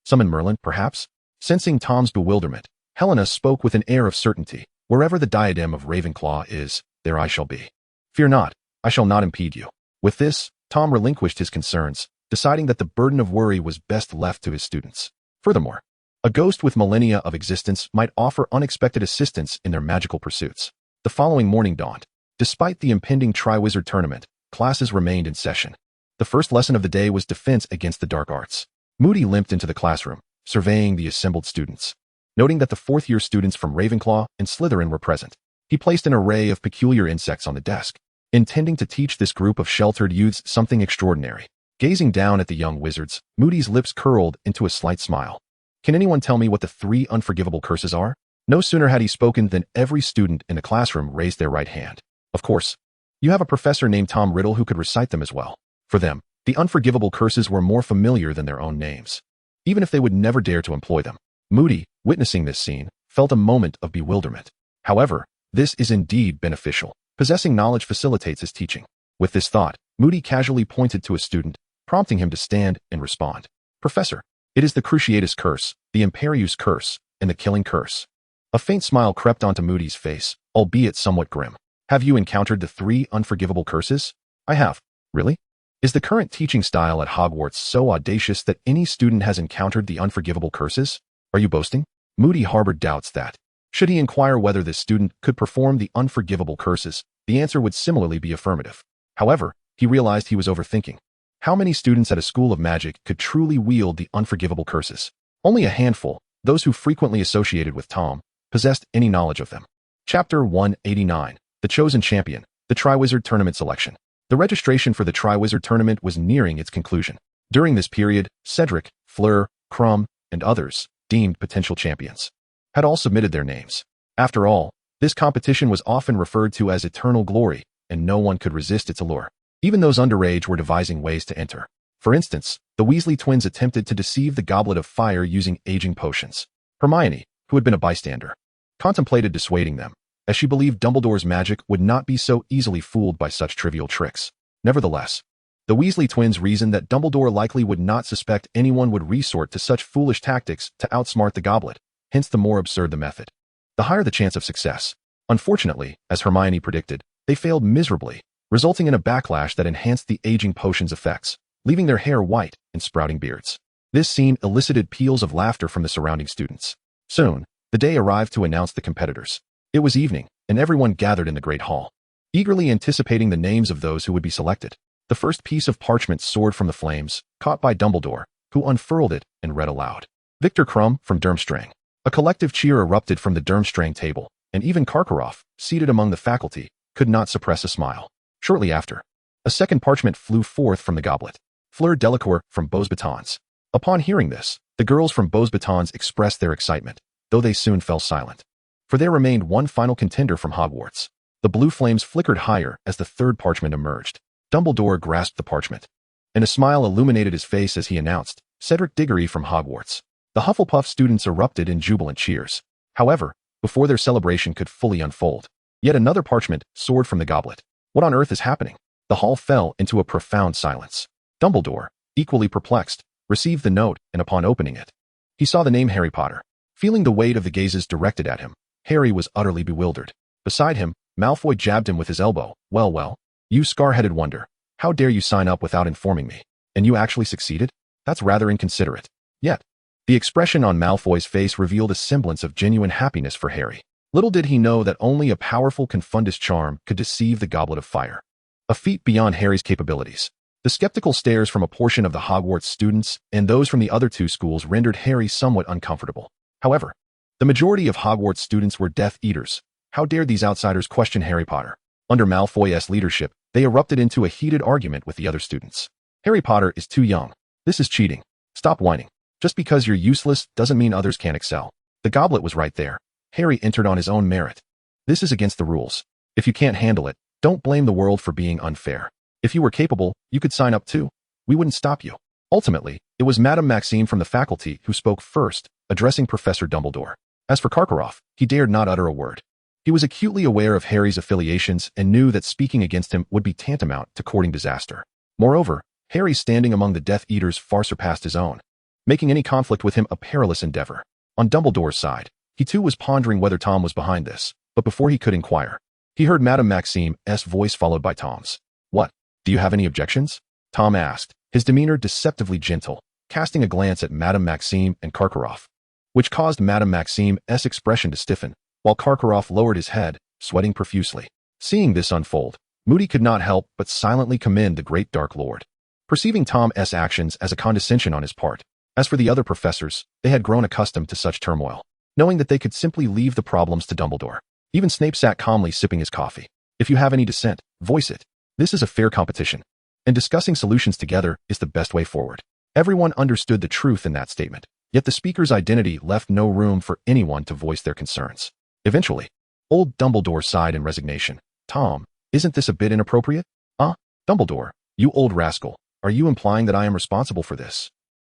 Summon Merlin, perhaps? Sensing Tom's bewilderment, Helena spoke with an air of certainty. Wherever the diadem of Ravenclaw is, there I shall be. Fear not, I shall not impede you. With this, Tom relinquished his concerns, deciding that the burden of worry was best left to his students. Furthermore, a ghost with millennia of existence might offer unexpected assistance in their magical pursuits. The following morning dawned. Despite the impending Triwizard Tournament, classes remained in session. The first lesson of the day was defense against the dark arts. Moody limped into the classroom, surveying the assembled students. Noting that the fourth-year students from Ravenclaw and Slytherin were present, he placed an array of peculiar insects on the desk, intending to teach this group of sheltered youths something extraordinary. Gazing down at the young wizards, Moody's lips curled into a slight smile. Can anyone tell me what the 3 unforgivable curses are? No sooner had he spoken than every student in the classroom raised their right hand. Of course, you have a professor named Tom Riddle who could recite them as well. For them, the unforgivable curses were more familiar than their own names, even if they would never dare to employ them. Moody, witnessing this scene, felt a moment of bewilderment. However, this is indeed beneficial. Possessing knowledge facilitates his teaching. With this thought, Moody casually pointed to a student, prompting him to stand and respond. Professor, it is the Cruciatus Curse, the Imperius Curse, and the Killing Curse. A faint smile crept onto Moody's face, albeit somewhat grim. Have you encountered the 3 unforgivable curses? I have. Really? Is the current teaching style at Hogwarts so audacious that any student has encountered the unforgivable curses? Are you boasting? Moody harbored doubts that, should he inquire whether this student could perform the unforgivable curses, the answer would similarly be affirmative. However, he realized he was overthinking. How many students at a school of magic could truly wield the unforgivable curses? Only a handful, those who frequently associated with Tom, possessed any knowledge of them. Chapter 189, The Chosen Champion, the Triwizard Tournament Selection. The registration for the Triwizard Tournament was nearing its conclusion. During this period, Cedric, Fleur, Krum, and others, deemed potential champions, had all submitted their names. After all, this competition was often referred to as eternal glory, and no one could resist its allure. Even those underage were devising ways to enter. For instance, the Weasley twins attempted to deceive the Goblet of Fire using aging potions. Hermione, who had been a bystander, contemplated dissuading them, as she believed Dumbledore's magic would not be so easily fooled by such trivial tricks. Nevertheless, the Weasley twins reasoned that Dumbledore likely would not suspect anyone would resort to such foolish tactics to outsmart the goblet, hence the more absurd the method, the higher the chance of success. Unfortunately, as Hermione predicted, they failed miserably, resulting in a backlash that enhanced the aging potion's effects, leaving their hair white and sprouting beards. This scene elicited peals of laughter from the surrounding students. Soon, the day arrived to announce the competitors. It was evening, and everyone gathered in the Great Hall, eagerly anticipating the names of those who would be selected. The first piece of parchment soared from the flames, caught by Dumbledore, who unfurled it and read aloud. Victor Krum from Durmstrang. A collective cheer erupted from the Durmstrang table, and even Karkaroff, seated among the faculty, could not suppress a smile. Shortly after, a second parchment flew forth from the goblet. Fleur Delacour from Beaux Batons. Upon hearing this, the girls from Beaux Batons expressed their excitement, though they soon fell silent. For there remained one final contender from Hogwarts. The blue flames flickered higher as the third parchment emerged. Dumbledore grasped the parchment, and a smile illuminated his face as he announced, Cedric Diggory from Hogwarts. The Hufflepuff students erupted in jubilant cheers. However, before their celebration could fully unfold, yet another parchment soared from the goblet. What on earth is happening? The hall fell into a profound silence. Dumbledore, equally perplexed, received the note, and upon opening it, he saw the name Harry Potter. Feeling the weight of the gazes directed at him, Harry was utterly bewildered. Beside him, Malfoy jabbed him with his elbow. Well, you scar-headed wonder. How dare you sign up without informing me? And you actually succeeded? That's rather inconsiderate. Yet, the expression on Malfoy's face revealed a semblance of genuine happiness for Harry. Little did he know that only a powerful confundus charm could deceive the Goblet of Fire. A feat beyond Harry's capabilities. The skeptical stares from a portion of the Hogwarts students and those from the other two schools rendered Harry somewhat uncomfortable. However, the majority of Hogwarts students were Death Eaters. How dared these outsiders question Harry Potter? Under Malfoy's leadership, they erupted into a heated argument with the other students. Harry Potter is too young. This is cheating. Stop whining. Just because you're useless doesn't mean others can't excel. The goblet was right there. Harry entered on his own merit. This is against the rules. If you can't handle it, don't blame the world for being unfair. If you were capable, you could sign up too. We wouldn't stop you. Ultimately, it was Madame Maxime from the faculty who spoke first, addressing Professor Dumbledore. As for Karkaroff, he dared not utter a word. He was acutely aware of Harry's affiliations and knew that speaking against him would be tantamount to courting disaster. Moreover, Harry's standing among the Death Eaters far surpassed his own, making any conflict with him a perilous endeavor. On Dumbledore's side, he too was pondering whether Tom was behind this, but before he could inquire, he heard Madame Maxime's voice followed by Tom's. "What? Do you have any objections?" Tom asked, his demeanor deceptively gentle, casting a glance at Madame Maxime and Karkaroff, which caused Madame Maxime's expression to stiffen, while Karkaroff lowered his head, sweating profusely. Seeing this unfold, Moody could not help but silently commend the great Dark Lord, perceiving Tom's actions as a condescension on his part. As for the other professors, they had grown accustomed to such turmoil, knowing that they could simply leave the problems to Dumbledore. Even Snape sat calmly sipping his coffee. "If you have any dissent, voice it. This is a fair competition, and discussing solutions together is the best way forward." Everyone understood the truth in that statement, yet the speaker's identity left no room for anyone to voice their concerns. Eventually, old Dumbledore sighed in resignation. "Tom, isn't this a bit inappropriate?" Dumbledore, you old rascal, are you implying that I am responsible for this?"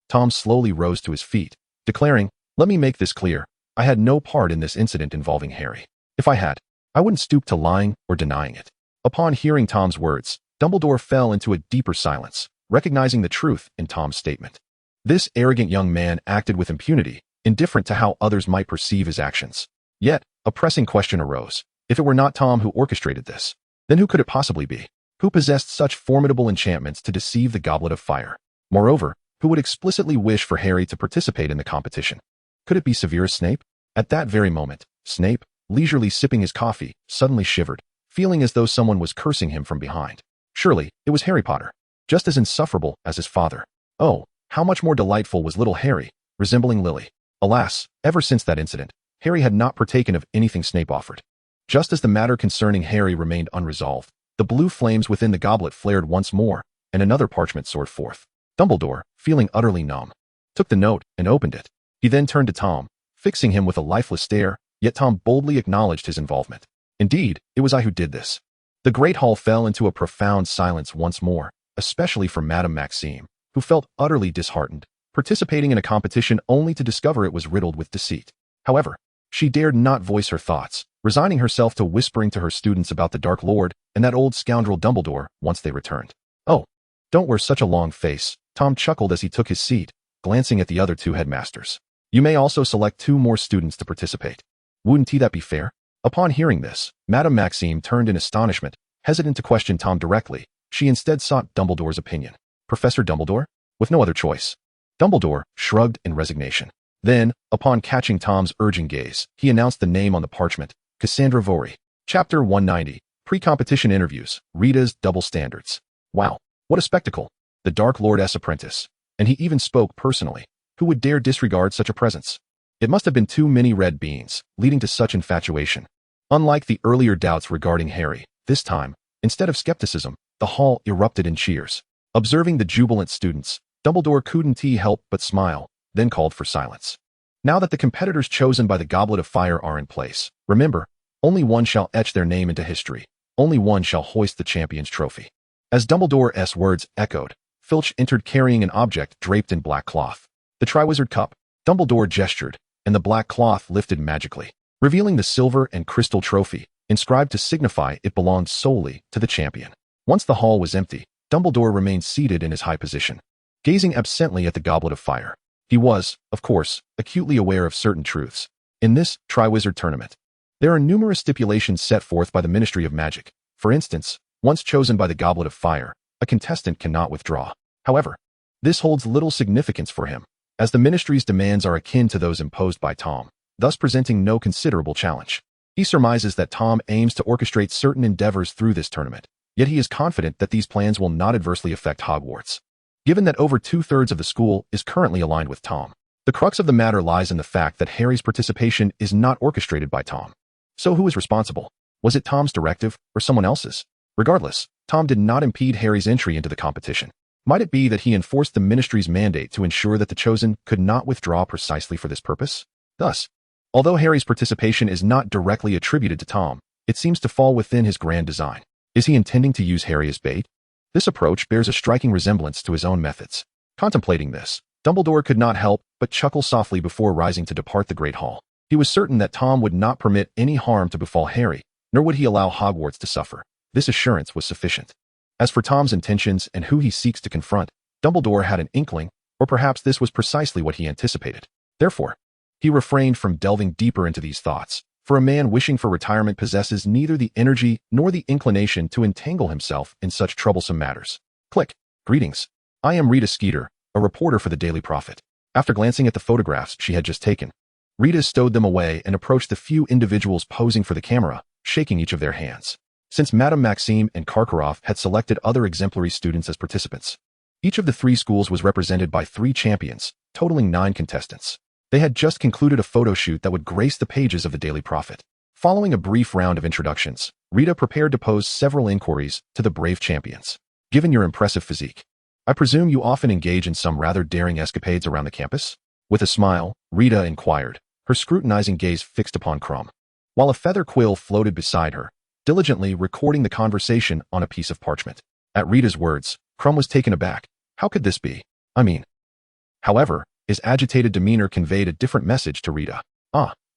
Tom slowly rose to his feet, declaring, "Let me make this clear. I had no part in this incident involving Harry. If I had, I wouldn't stoop to lying or denying it." Upon hearing Tom's words, Dumbledore fell into a deeper silence, recognizing the truth in Tom's statement. This arrogant young man acted with impunity, indifferent to how others might perceive his actions. Yet, a pressing question arose. If it were not Tom who orchestrated this, then who could it possibly be? Who possessed such formidable enchantments to deceive the Goblet of Fire? Moreover, who would explicitly wish for Harry to participate in the competition? Could it be Severus Snape? At that very moment, Snape, leisurely sipping his coffee, suddenly shivered, feeling as though someone was cursing him from behind. Surely, it was Harry Potter, just as insufferable as his father. Oh, how much more delightful was little Harry, resembling Lily. Alas, ever since that incident, Harry had not partaken of anything Snape offered. Just as the matter concerning Harry remained unresolved, the blue flames within the goblet flared once more, and another parchment soared forth. Dumbledore, feeling utterly numb, took the note and opened it. He then turned to Tom, fixing him with a lifeless stare, yet Tom boldly acknowledged his involvement. "Indeed, it was I who did this." The great hall fell into a profound silence once more, especially for Madame Maxime, who felt utterly disheartened, participating in a competition only to discover it was riddled with deceit. However, she dared not voice her thoughts, resigning herself to whispering to her students about the Dark Lord and that old scoundrel Dumbledore once they returned. "Oh, don't wear such a long face," Tom chuckled as he took his seat, glancing at the other two headmasters. "You may also select 2 more students to participate. Wouldn't that be fair?" Upon hearing this, Madame Maxime turned in astonishment, hesitant to question Tom directly. She instead sought Dumbledore's opinion. "Professor Dumbledore?" With no other choice, Dumbledore shrugged in resignation. Then, upon catching Tom's urging gaze, he announced the name on the parchment, Cassandra Vori. Chapter 190, Pre-Competition Interviews, Rita's Double Standards. Wow, what a spectacle! The Dark Lord's apprentice. And he even spoke personally. Who would dare disregard such a presence? It must have been too many red beans, leading to such infatuation. Unlike the earlier doubts regarding Harry, this time, instead of skepticism, the hall erupted in cheers. Observing the jubilant students, Dumbledore couldn't help but smile, then called for silence. Now that the competitors chosen by the Goblet of Fire are in place, remember, only one shall etch their name into history. Only one shall hoist the champion's trophy. As Dumbledore's words echoed, Filch entered carrying an object draped in black cloth. The Triwizard Cup. Dumbledore gestured, and the black cloth lifted magically, revealing the silver and crystal trophy, inscribed to signify it belonged solely to the champion. Once the hall was empty, Dumbledore remained seated in his high position, gazing absently at the Goblet of Fire. He was, of course, acutely aware of certain truths. In this Triwizard tournament, there are numerous stipulations set forth by the Ministry of Magic. For instance, once chosen by the Goblet of Fire, a contestant cannot withdraw. However, this holds little significance for him, as the Ministry's demands are akin to those imposed by Tom, thus presenting no considerable challenge. He surmises that Tom aims to orchestrate certain endeavors through this tournament, yet he is confident that these plans will not adversely affect Hogwarts. Given that over 2/3 of the school is currently aligned with Tom, the crux of the matter lies in the fact that Harry's participation is not orchestrated by Tom. So who is responsible? Was it Tom's directive or someone else's? Regardless, Tom did not impede Harry's entry into the competition. Might it be that he enforced the Ministry's mandate to ensure that the chosen could not withdraw precisely for this purpose? Thus, although Harry's participation is not directly attributed to Tom, it seems to fall within his grand design. Is he intending to use Harry as bait? This approach bears a striking resemblance to his own methods. Contemplating this, Dumbledore could not help but chuckle softly before rising to depart the Great Hall. He was certain that Tom would not permit any harm to befall Harry, nor would he allow Hogwarts to suffer. This assurance was sufficient. As for Tom's intentions and who he seeks to confront, Dumbledore had an inkling, or perhaps this was precisely what he anticipated. Therefore, he refrained from delving deeper into these thoughts, for a man wishing for retirement possesses neither the energy nor the inclination to entangle himself in such troublesome matters. Click. Greetings. I am Rita Skeeter, a reporter for the Daily Prophet. After glancing at the photographs she had just taken, Rita stowed them away and approached the few individuals posing for the camera, shaking each of their hands. Since Madame Maxime and Karkaroff had selected other exemplary students as participants, each of the 3 schools was represented by 3 champions, totaling 9 contestants. They had just concluded a photo shoot that would grace the pages of the Daily Prophet. Following a brief round of introductions, Rita prepared to pose several inquiries to the brave champions. Given your impressive physique, I presume you often engage in some rather daring escapades around the campus? With a smile, Rita inquired, her scrutinizing gaze fixed upon Crumb, while a feather quill floated beside her, diligently recording the conversation on a piece of parchment. At Rita's words, Crumb was taken aback. How could this be? However, his agitated demeanor conveyed a different message to Rita.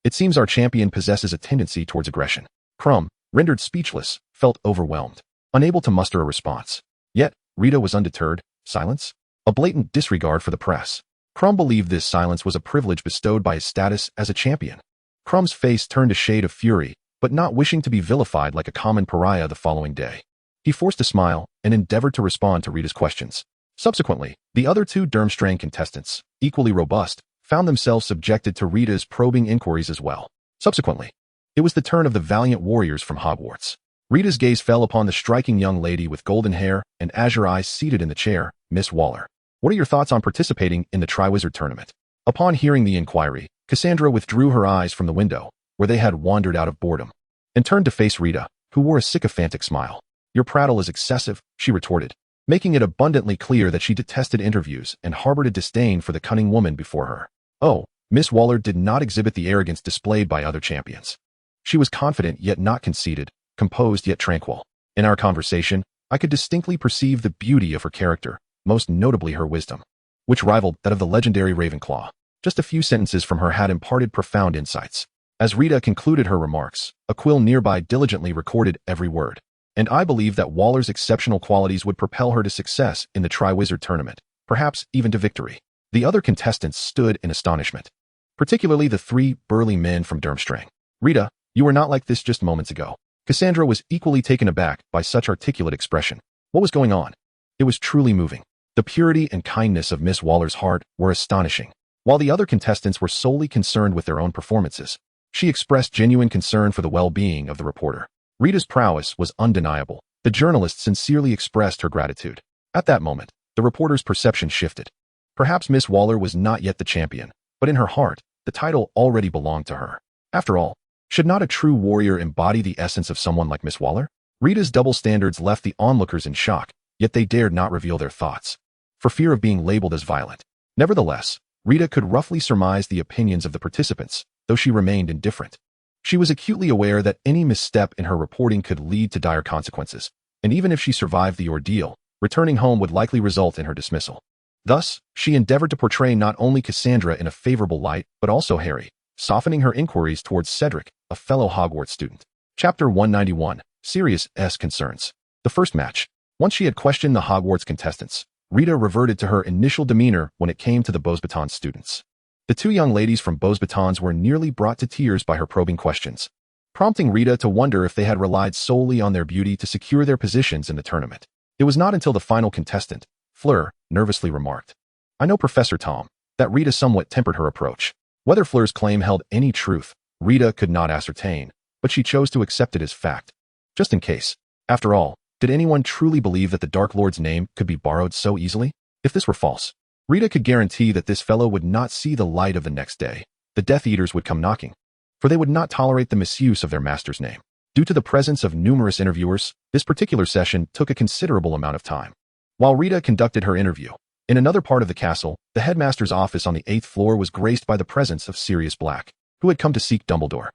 It seems our champion possesses a tendency towards aggression. Crumb, rendered speechless, felt overwhelmed, unable to muster a response. Yet, Rita was undeterred. Silence? A blatant disregard for the press. Crumb believed this silence was a privilege bestowed by his status as a champion. Crumb's face turned a shade of fury, but not wishing to be vilified like a common pariah the following day, he forced a smile and endeavored to respond to Rita's questions. Subsequently, the other 2 Durmstrang contestants, equally robust, found themselves subjected to Rita's probing inquiries as well. Subsequently, it was the turn of the valiant warriors from Hogwarts. Rita's gaze fell upon the striking young lady with golden hair and azure eyes seated in the chair, Miss Waller. What are your thoughts on participating in the Triwizard Tournament? Upon hearing the inquiry, Cassandra withdrew her eyes from the window, where they had wandered out of boredom, and turned to face Rita, who wore a sycophantic smile. Your prattle is excessive, she retorted, making it abundantly clear that she detested interviews and harbored a disdain for the cunning woman before her. Oh, Miss Waller did not exhibit the arrogance displayed by other champions. She was confident yet not conceited, composed yet tranquil. In our conversation, I could distinctly perceive the beauty of her character, most notably her wisdom, which rivaled that of the legendary Ravenclaw. Just a few sentences from her had imparted profound insights. As Rita concluded her remarks, a quill nearby diligently recorded every word. And I believe that Waller's exceptional qualities would propel her to success in the Triwizard Tournament, perhaps even to victory. The other contestants stood in astonishment, particularly the 3 burly men from Durmstrang. Rita, you were not like this just moments ago. Cassandra was equally taken aback by such articulate expression. What was going on? It was truly moving. The purity and kindness of Miss Waller's heart were astonishing. While the other contestants were solely concerned with their own performances, she expressed genuine concern for the well-being of the reporter. Rita's prowess was undeniable. The journalist sincerely expressed her gratitude. At that moment, the reporter's perception shifted. Perhaps Miss Waller was not yet the champion, but in her heart, the title already belonged to her. After all, should not a true warrior embody the essence of someone like Miss Waller? Rita's double standards left the onlookers in shock, yet they dared not reveal their thoughts, for fear of being labeled as violent. Nevertheless, Rita could roughly surmise the opinions of the participants, though she remained indifferent. She was acutely aware that any misstep in her reporting could lead to dire consequences, and even if she survived the ordeal, returning home would likely result in her dismissal. Thus, she endeavored to portray not only Cassandra in a favorable light, but also Harry, softening her inquiries towards Cedric, a fellow Hogwarts student. Chapter 191, Serious Concerns. The first match. Once she had questioned the Hogwarts contestants, Rita reverted to her initial demeanor when it came to the Beauxbatons students. The 2 young ladies from Beauxbatons were nearly brought to tears by her probing questions, prompting Rita to wonder if they had relied solely on their beauty to secure their positions in the tournament. It was not until the final contestant, Fleur, nervously remarked, I know Professor Tom, that Rita somewhat tempered her approach. Whether Fleur's claim held any truth, Rita could not ascertain, but she chose to accept it as fact, just in case. After all, did anyone truly believe that the Dark Lord's name could be borrowed so easily? If this were false, Rita could guarantee that this fellow would not see the light of the next day. The Death Eaters would come knocking, for they would not tolerate the misuse of their master's name. Due to the presence of numerous interviewers, this particular session took a considerable amount of time. While Rita conducted her interview, in another part of the castle, the headmaster's office on the 8th floor was graced by the presence of Sirius Black, who had come to seek Dumbledore.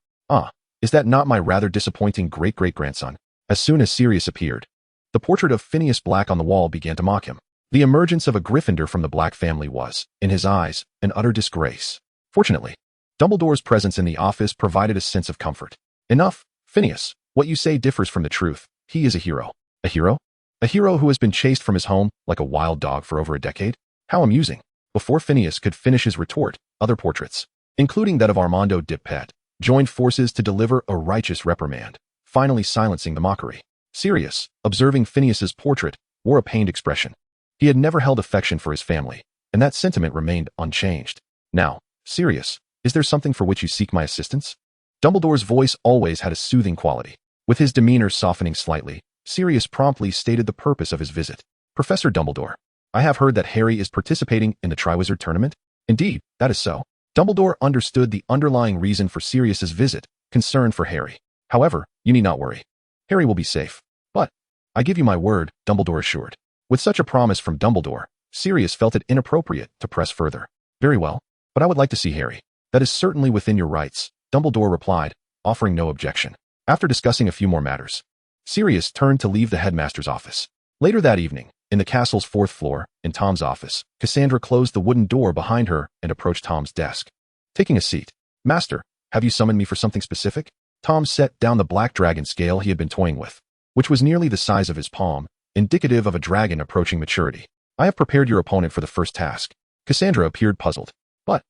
Is that not my rather disappointing great-great-grandson? As soon as Sirius appeared, the portrait of Phineas Black on the wall began to mock him. The emergence of a Gryffindor from the Black family was, in his eyes, an utter disgrace. Fortunately, Dumbledore's presence in the office provided a sense of comfort. Enough, Phineas. What you say differs from the truth. He is a hero. A hero? A hero who has been chased from his home like a wild dog for over a decade? How amusing. Before Phineas could finish his retort, other portraits, including that of Armando Dippet, joined forces to deliver a righteous reprimand, finally silencing the mockery. Sirius, observing Phineas's portrait, wore a pained expression. He had never held affection for his family, and that sentiment remained unchanged. Now, Sirius, is there something for which you seek my assistance? Dumbledore's voice always had a soothing quality. With his demeanor softening slightly, Sirius promptly stated the purpose of his visit. Professor Dumbledore, I have heard that Harry is participating in the Triwizard Tournament. Indeed, that is so. Dumbledore understood the underlying reason for Sirius's visit, concern for Harry. However, you need not worry. Harry will be safe. But, I give you my word, Dumbledore assured. With such a promise from Dumbledore, Sirius felt it inappropriate to press further. Very well, but I would like to see Harry. That is certainly within your rights, Dumbledore replied, offering no objection. After discussing a few more matters, Sirius turned to leave the headmaster's office. Later that evening, in the castle's 4th floor, in Tom's office, Cassandra closed the wooden door behind her and approached Tom's desk. Taking a seat. Master, have you summoned me for something specific? Tom set down the black dragon scale he had been toying with, which was nearly the size of his palm, indicative of a dragon approaching maturity. I have prepared your opponent for the first task. Cassandra appeared puzzled. But,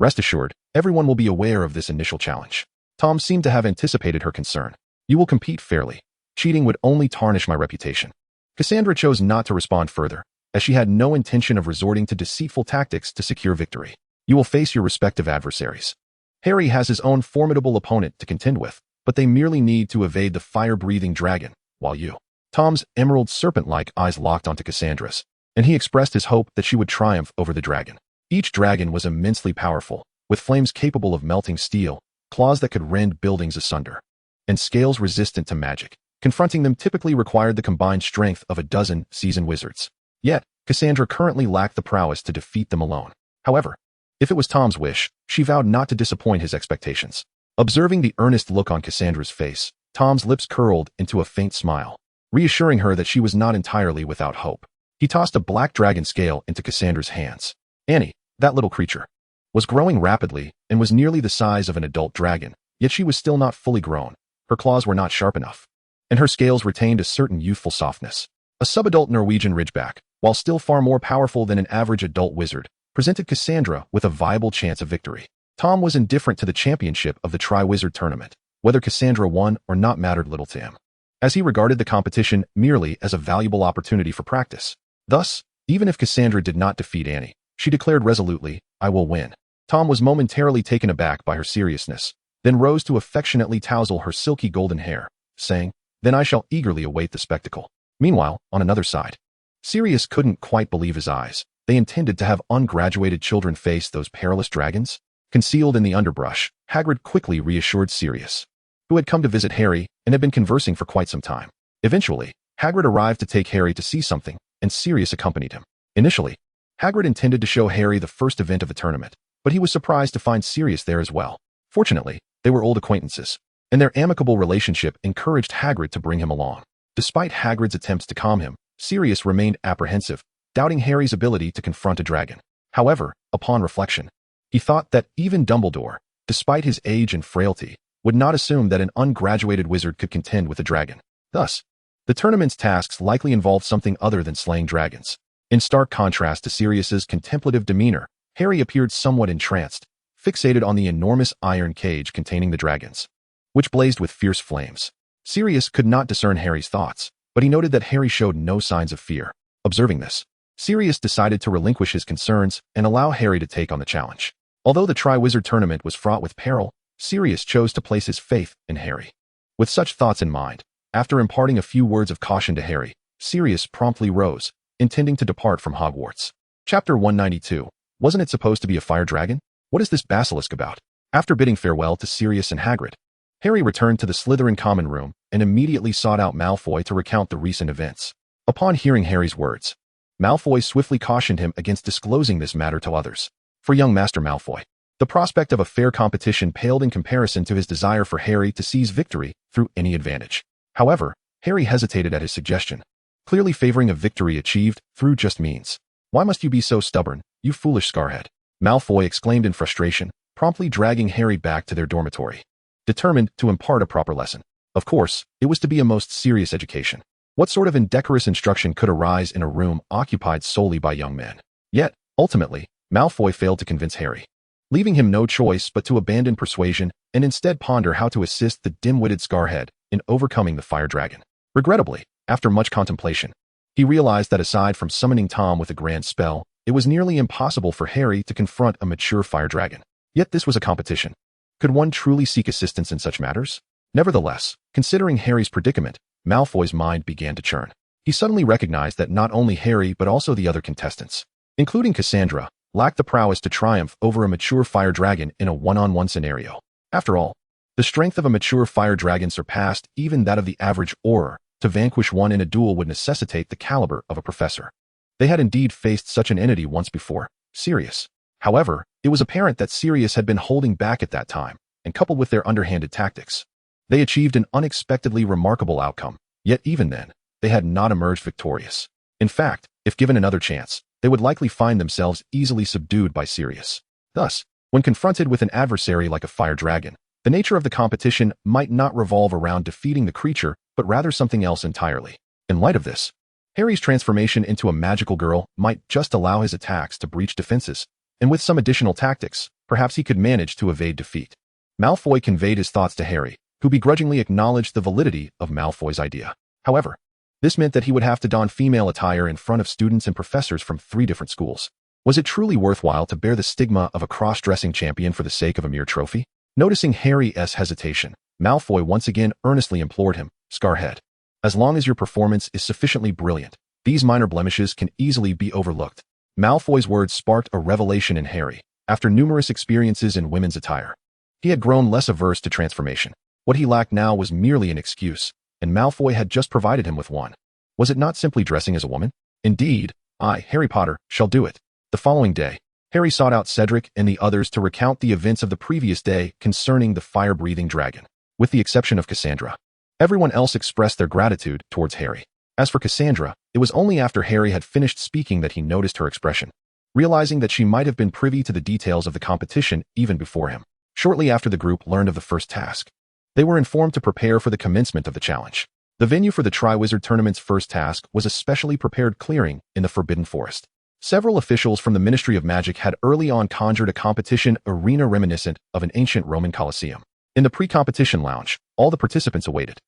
rest assured, everyone will be aware of this initial challenge. Tom seemed to have anticipated her concern. You will compete fairly. Cheating would only tarnish my reputation. Cassandra chose not to respond further, as she had no intention of resorting to deceitful tactics to secure victory. You will face your respective adversaries. Harry has his own formidable opponent to contend with, but they merely need to evade the fire-breathing dragon, while you. Tom's emerald serpent-like eyes locked onto Cassandra's, and he expressed his hope that she would triumph over the dragon. Each dragon was immensely powerful, with flames capable of melting steel, claws that could rend buildings asunder, and scales resistant to magic. Confronting them typically required the combined strength of a dozen seasoned wizards. Yet, Cassandra currently lacked the prowess to defeat them alone. However, if it was Tom's wish, she vowed not to disappoint his expectations. Observing the earnest look on Cassandra's face, Tom's lips curled into a faint smile, reassuring her that she was not entirely without hope. He tossed a black dragon scale into Cassandra's hands. Annie, that little creature, was growing rapidly and was nearly the size of an adult dragon, yet she was still not fully grown. Her claws were not sharp enough, and her scales retained a certain youthful softness. A subadult Norwegian Ridgeback, while still far more powerful than an average adult wizard, presented Cassandra with a viable chance of victory. Tom was indifferent to the championship of the Triwizard Tournament. Whether Cassandra won or not mattered little to him, as he regarded the competition merely as a valuable opportunity for practice. Thus, even if Cassandra did not defeat Annie, she declared resolutely, I will win. Tom was momentarily taken aback by her seriousness, then rose to affectionately tousle her silky golden hair, saying, Then I shall eagerly await the spectacle. Meanwhile, on another side, Sirius couldn't quite believe his eyes. They intended to have ungraduated children face those perilous dragons? Concealed in the underbrush, Hagrid quickly reassured Sirius, who had come to visit Harry and had been conversing for quite some time. Eventually, Hagrid arrived to take Harry to see something, and Sirius accompanied him. Initially, Hagrid intended to show Harry the first event of the tournament, but he was surprised to find Sirius there as well. Fortunately, they were old acquaintances, and their amicable relationship encouraged Hagrid to bring him along. Despite Hagrid's attempts to calm him, Sirius remained apprehensive, doubting Harry's ability to confront a dragon. However, upon reflection, he thought that even Dumbledore, despite his age and frailty, would not assume that an ungraduated wizard could contend with a dragon. Thus, the tournament's tasks likely involved something other than slaying dragons. In stark contrast to Sirius's contemplative demeanor, Harry appeared somewhat entranced, fixated on the enormous iron cage containing the dragons, which blazed with fierce flames. Sirius could not discern Harry's thoughts, but he noted that Harry showed no signs of fear. Observing this, Sirius decided to relinquish his concerns and allow Harry to take on the challenge. Although the Triwizard Tournament was fraught with peril, Sirius chose to place his faith in Harry. With such thoughts in mind, after imparting a few words of caution to Harry, Sirius promptly rose, intending to depart from Hogwarts. Chapter 192. Wasn't it supposed to be a fire dragon? What is this basilisk about? After bidding farewell to Sirius and Hagrid, Harry returned to the Slytherin common room and immediately sought out Malfoy to recount the recent events. Upon hearing Harry's words, Malfoy swiftly cautioned him against disclosing this matter to others. For young Master Malfoy, the prospect of a fair competition paled in comparison to his desire for Harry to seize victory through any advantage. However, Harry hesitated at his suggestion, clearly favoring a victory achieved through just means. Why must you be so stubborn, you foolish scarhead? Malfoy exclaimed in frustration, promptly dragging Harry back to their dormitory, determined to impart a proper lesson. Of course, it was to be a most serious education. What sort of indecorous instruction could arise in a room occupied solely by young men? Yet, ultimately, Malfoy failed to convince Harry, leaving him no choice but to abandon persuasion and instead ponder how to assist the dim-witted Scarhead in overcoming the fire dragon. Regrettably, after much contemplation, he realized that aside from summoning Tom with a grand spell, it was nearly impossible for Harry to confront a mature fire dragon. Yet this was a competition. Could one truly seek assistance in such matters? Nevertheless, considering Harry's predicament, Malfoy's mind began to churn. He suddenly recognized that not only Harry but also the other contestants, including Cassandra, lacked the prowess to triumph over a mature fire dragon in a one-on-one scenario. After all, the strength of a mature fire dragon surpassed even that of the average Auror. To vanquish one in a duel would necessitate the caliber of a professor. They had indeed faced such an entity once before, Sirius. However, it was apparent that Sirius had been holding back at that time, and coupled with their underhanded tactics, they achieved an unexpectedly remarkable outcome. Yet even then, they had not emerged victorious. In fact, if given another chance, they would likely find themselves easily subdued by Sirius. Thus, when confronted with an adversary like a fire dragon, the nature of the competition might not revolve around defeating the creature, but rather something else entirely. In light of this, Harry's transformation into a magical girl might just allow his attacks to breach defenses, and with some additional tactics, perhaps he could manage to evade defeat. Malfoy conveyed his thoughts to Harry, who begrudgingly acknowledged the validity of Malfoy's idea. However, this meant that he would have to don female attire in front of students and professors from 3 different schools. Was it truly worthwhile to bear the stigma of a cross-dressing champion for the sake of a mere trophy? Noticing Harry's hesitation, Malfoy once again earnestly implored him, "Scarhead, as long as your performance is sufficiently brilliant, these minor blemishes can easily be overlooked." Malfoy's words sparked a revelation in Harry. After numerous experiences in women's attire, he had grown less averse to transformation. What he lacked now was merely an excuse, and Malfoy had just provided him with one. Was it not simply dressing as a woman? Indeed, I, Harry Potter, shall do it. The following day, Harry sought out Cedric and the others to recount the events of the previous day concerning the fire-breathing dragon. With the exception of Cassandra, everyone else expressed their gratitude towards Harry. As for Cassandra, it was only after Harry had finished speaking that he noticed her expression, realizing that she might have been privy to the details of the competition even before him. Shortly after the group learned of the first task, they were informed to prepare for the commencement of the challenge. The venue for the Triwizard Tournament's first task was a specially prepared clearing in the Forbidden Forest. Several officials from the Ministry of Magic had early on conjured a competition arena reminiscent of an ancient Roman Colosseum. In the pre-competition lounge, all the participants awaited.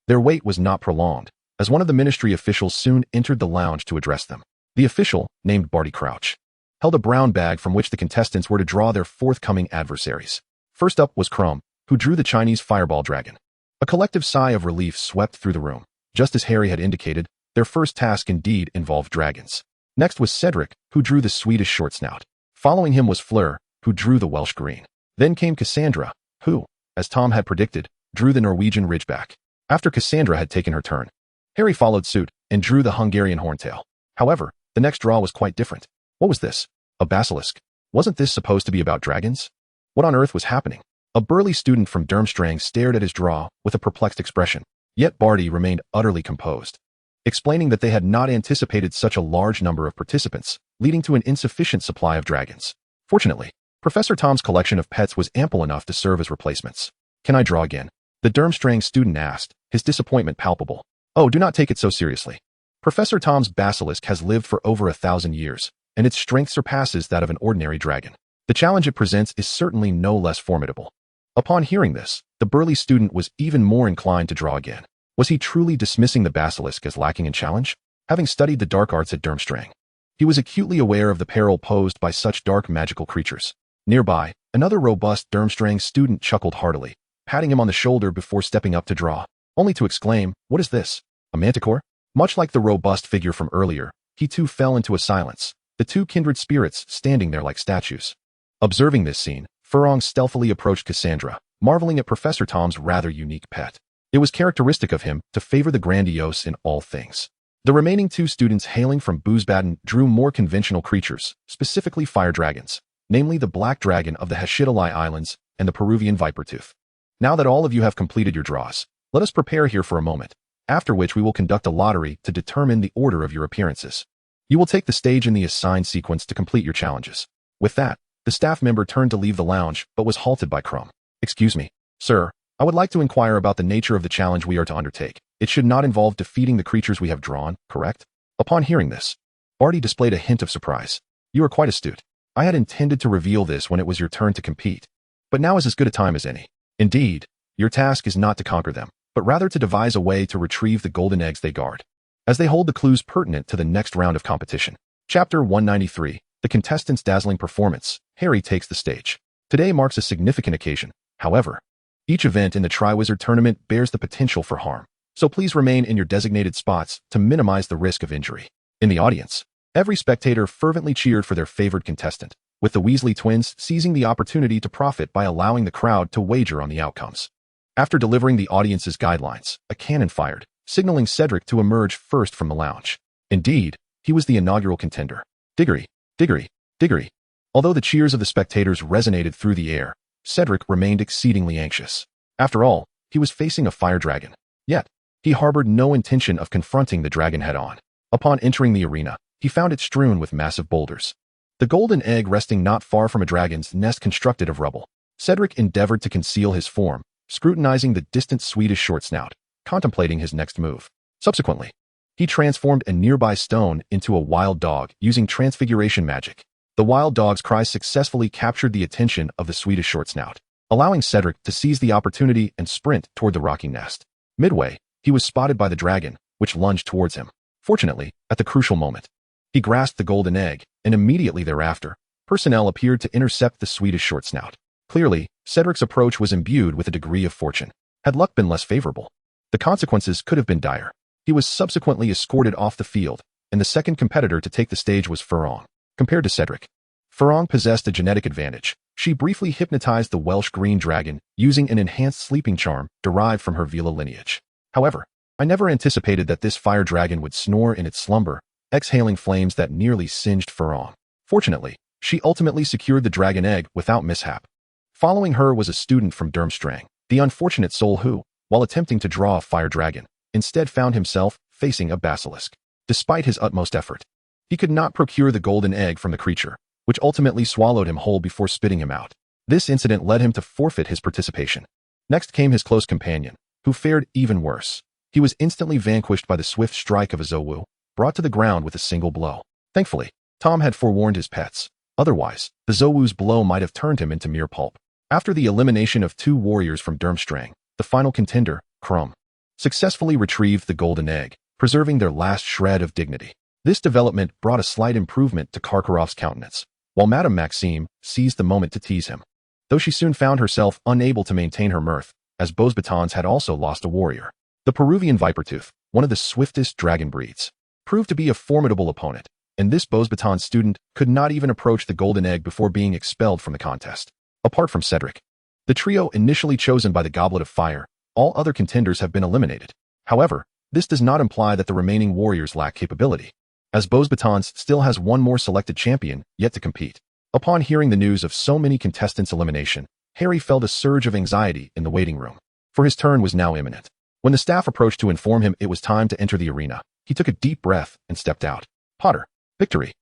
Their wait was not prolonged, as one of the ministry officials soon entered the lounge to address them. The official, named Barty Crouch, held a brown bag from which the contestants were to draw their forthcoming adversaries. First up was Crumb, who drew the Chinese fireball dragon. A collective sigh of relief swept through the room. Just as Harry had indicated, their first task indeed involved dragons. Next was Cedric, who drew the Swedish short snout. Following him was Fleur, who drew the Welsh green. Then came Cassandra, who, as Tom had predicted, drew the Norwegian ridgeback. After Cassandra had taken her turn, Harry followed suit and drew the Hungarian horntail. However, the next draw was quite different. What was this? A basilisk? Wasn't this supposed to be about dragons? What on earth was happening? A burly student from Durmstrang stared at his draw with a perplexed expression. Yet Barty remained utterly composed, explaining that they had not anticipated such a large number of participants, leading to an insufficient supply of dragons. Fortunately, Professor Tom's collection of pets was ample enough to serve as replacements. "Can I draw again?" the Durmstrang student asked, his disappointment palpable. "Oh, do not take it so seriously. Professor Tom's basilisk has lived for over 1,000 years, and its strength surpasses that of an ordinary dragon. The challenge it presents is certainly no less formidable." Upon hearing this, the burly student was even more inclined to draw again. Was he truly dismissing the basilisk as lacking in challenge? Having studied the dark arts at Durmstrang, he was acutely aware of the peril posed by such dark magical creatures. Nearby, another robust Durmstrang student chuckled heartily, patting him on the shoulder before stepping up to draw, only to exclaim, "What is this? A manticore?" Much like the robust figure from earlier, he too fell into a silence, the two kindred spirits standing there like statues. Observing this scene, Furlong stealthily approached Cassandra, marveling at Professor Tom's rather unique pet. It was characteristic of him to favor the grandiose in all things. The remaining 2 students hailing from Boosbaden drew more conventional creatures, specifically fire dragons, namely the black dragon of the Hashidalai Islands and the Peruvian vipertooth. Now that all of you have completed your draws, let us prepare here for a moment, after which we will conduct a lottery to determine the order of your appearances. You will take the stage in the assigned sequence to complete your challenges. With that, The staff member turned to leave the lounge, but was halted by Crumb. "Excuse me, sir. I would like to inquire about the nature of the challenge we are to undertake. It should not involve defeating the creatures we have drawn, correct?" Upon hearing this, Barty displayed a hint of surprise. "You are quite astute. I had intended to reveal this when it was your turn to compete. But now is as good a time as any. Indeed, your task is not to conquer them, but rather to devise a way to retrieve the golden eggs they guard, as they hold the clues pertinent to the next round of competition." Chapter 193, The Contestants' Dazzling Performance. Harry takes the stage. Today marks a significant occasion. However, each event in the Triwizard Tournament bears the potential for harm, so please remain in your designated spots to minimize the risk of injury. In the audience, every spectator fervently cheered for their favored contestant, with the Weasley twins seizing the opportunity to profit by allowing the crowd to wager on the outcomes. After delivering the audience's guidelines, a cannon fired, signaling Cedric to emerge first from the lounge. Indeed, he was the inaugural contender. Diggory, Diggory, Diggory. Although the cheers of the spectators resonated through the air, Cedric remained exceedingly anxious. After all, he was facing a fire dragon. Yet, he harbored no intention of confronting the dragon head-on. Upon entering the arena, he found it strewn with massive boulders, the golden egg resting not far from a dragon's nest constructed of rubble. Cedric endeavored to conceal his form, scrutinizing the distant Swedish short snout, contemplating his next move. Subsequently, he transformed a nearby stone into a wild dog using transfiguration magic. The wild dog's cries successfully captured the attention of the Swedish short snout, allowing Cedric to seize the opportunity and sprint toward the rocking nest. Midway, he was spotted by the dragon, which lunged towards him. Fortunately, at the crucial moment, he grasped the golden egg, and immediately thereafter, personnel appeared to intercept the Swedish short snout. Clearly, Cedric's approach was imbued with a degree of fortune. Had luck been less favorable, the consequences could have been dire. He was subsequently escorted off the field, and the second competitor to take the stage was Furong. Compared to Cedric, Furong possessed a genetic advantage. She briefly hypnotized the Welsh green dragon using an enhanced sleeping charm derived from her Vila lineage. However, I never anticipated that this fire dragon would snore in its slumber, exhaling flames that nearly singed Furong. Fortunately, she ultimately secured the dragon egg without mishap. Following her was a student from Durmstrang, the unfortunate soul who, while attempting to draw a fire dragon, instead found himself facing a basilisk. Despite his utmost effort, he could not procure the golden egg from the creature, which ultimately swallowed him whole before spitting him out. This incident led him to forfeit his participation. Next came his close companion, who fared even worse. He was instantly vanquished by the swift strike of a Zowu, brought to the ground with a single blow. Thankfully, Tom had forewarned his pets. Otherwise, the Zowu's blow might have turned him into mere pulp. After the elimination of 2 warriors from Durmstrang, the final contender, Crumb, successfully retrieved the golden egg, preserving their last shred of dignity. This development brought a slight improvement to Karkaroff's countenance, while Madame Maxime seized the moment to tease him. Though she soon found herself unable to maintain her mirth, as Beauxbatons had also lost a warrior. The Peruvian Vipertooth, one of the swiftest dragon breeds, proved to be a formidable opponent, and this Beauxbaton student could not even approach the golden egg before being expelled from the contest. Apart from Cedric, the trio initially chosen by the Goblet of Fire, all other contenders have been eliminated. However, this does not imply that the remaining warriors lack capability, as Beauxbatons still has one more selected champion yet to compete. Upon hearing the news of so many contestants' elimination, Harry felt a surge of anxiety in the waiting room, for his turn was now imminent. When the staff approached to inform him it was time to enter the arena, he took a deep breath and stepped out. Potter, victory!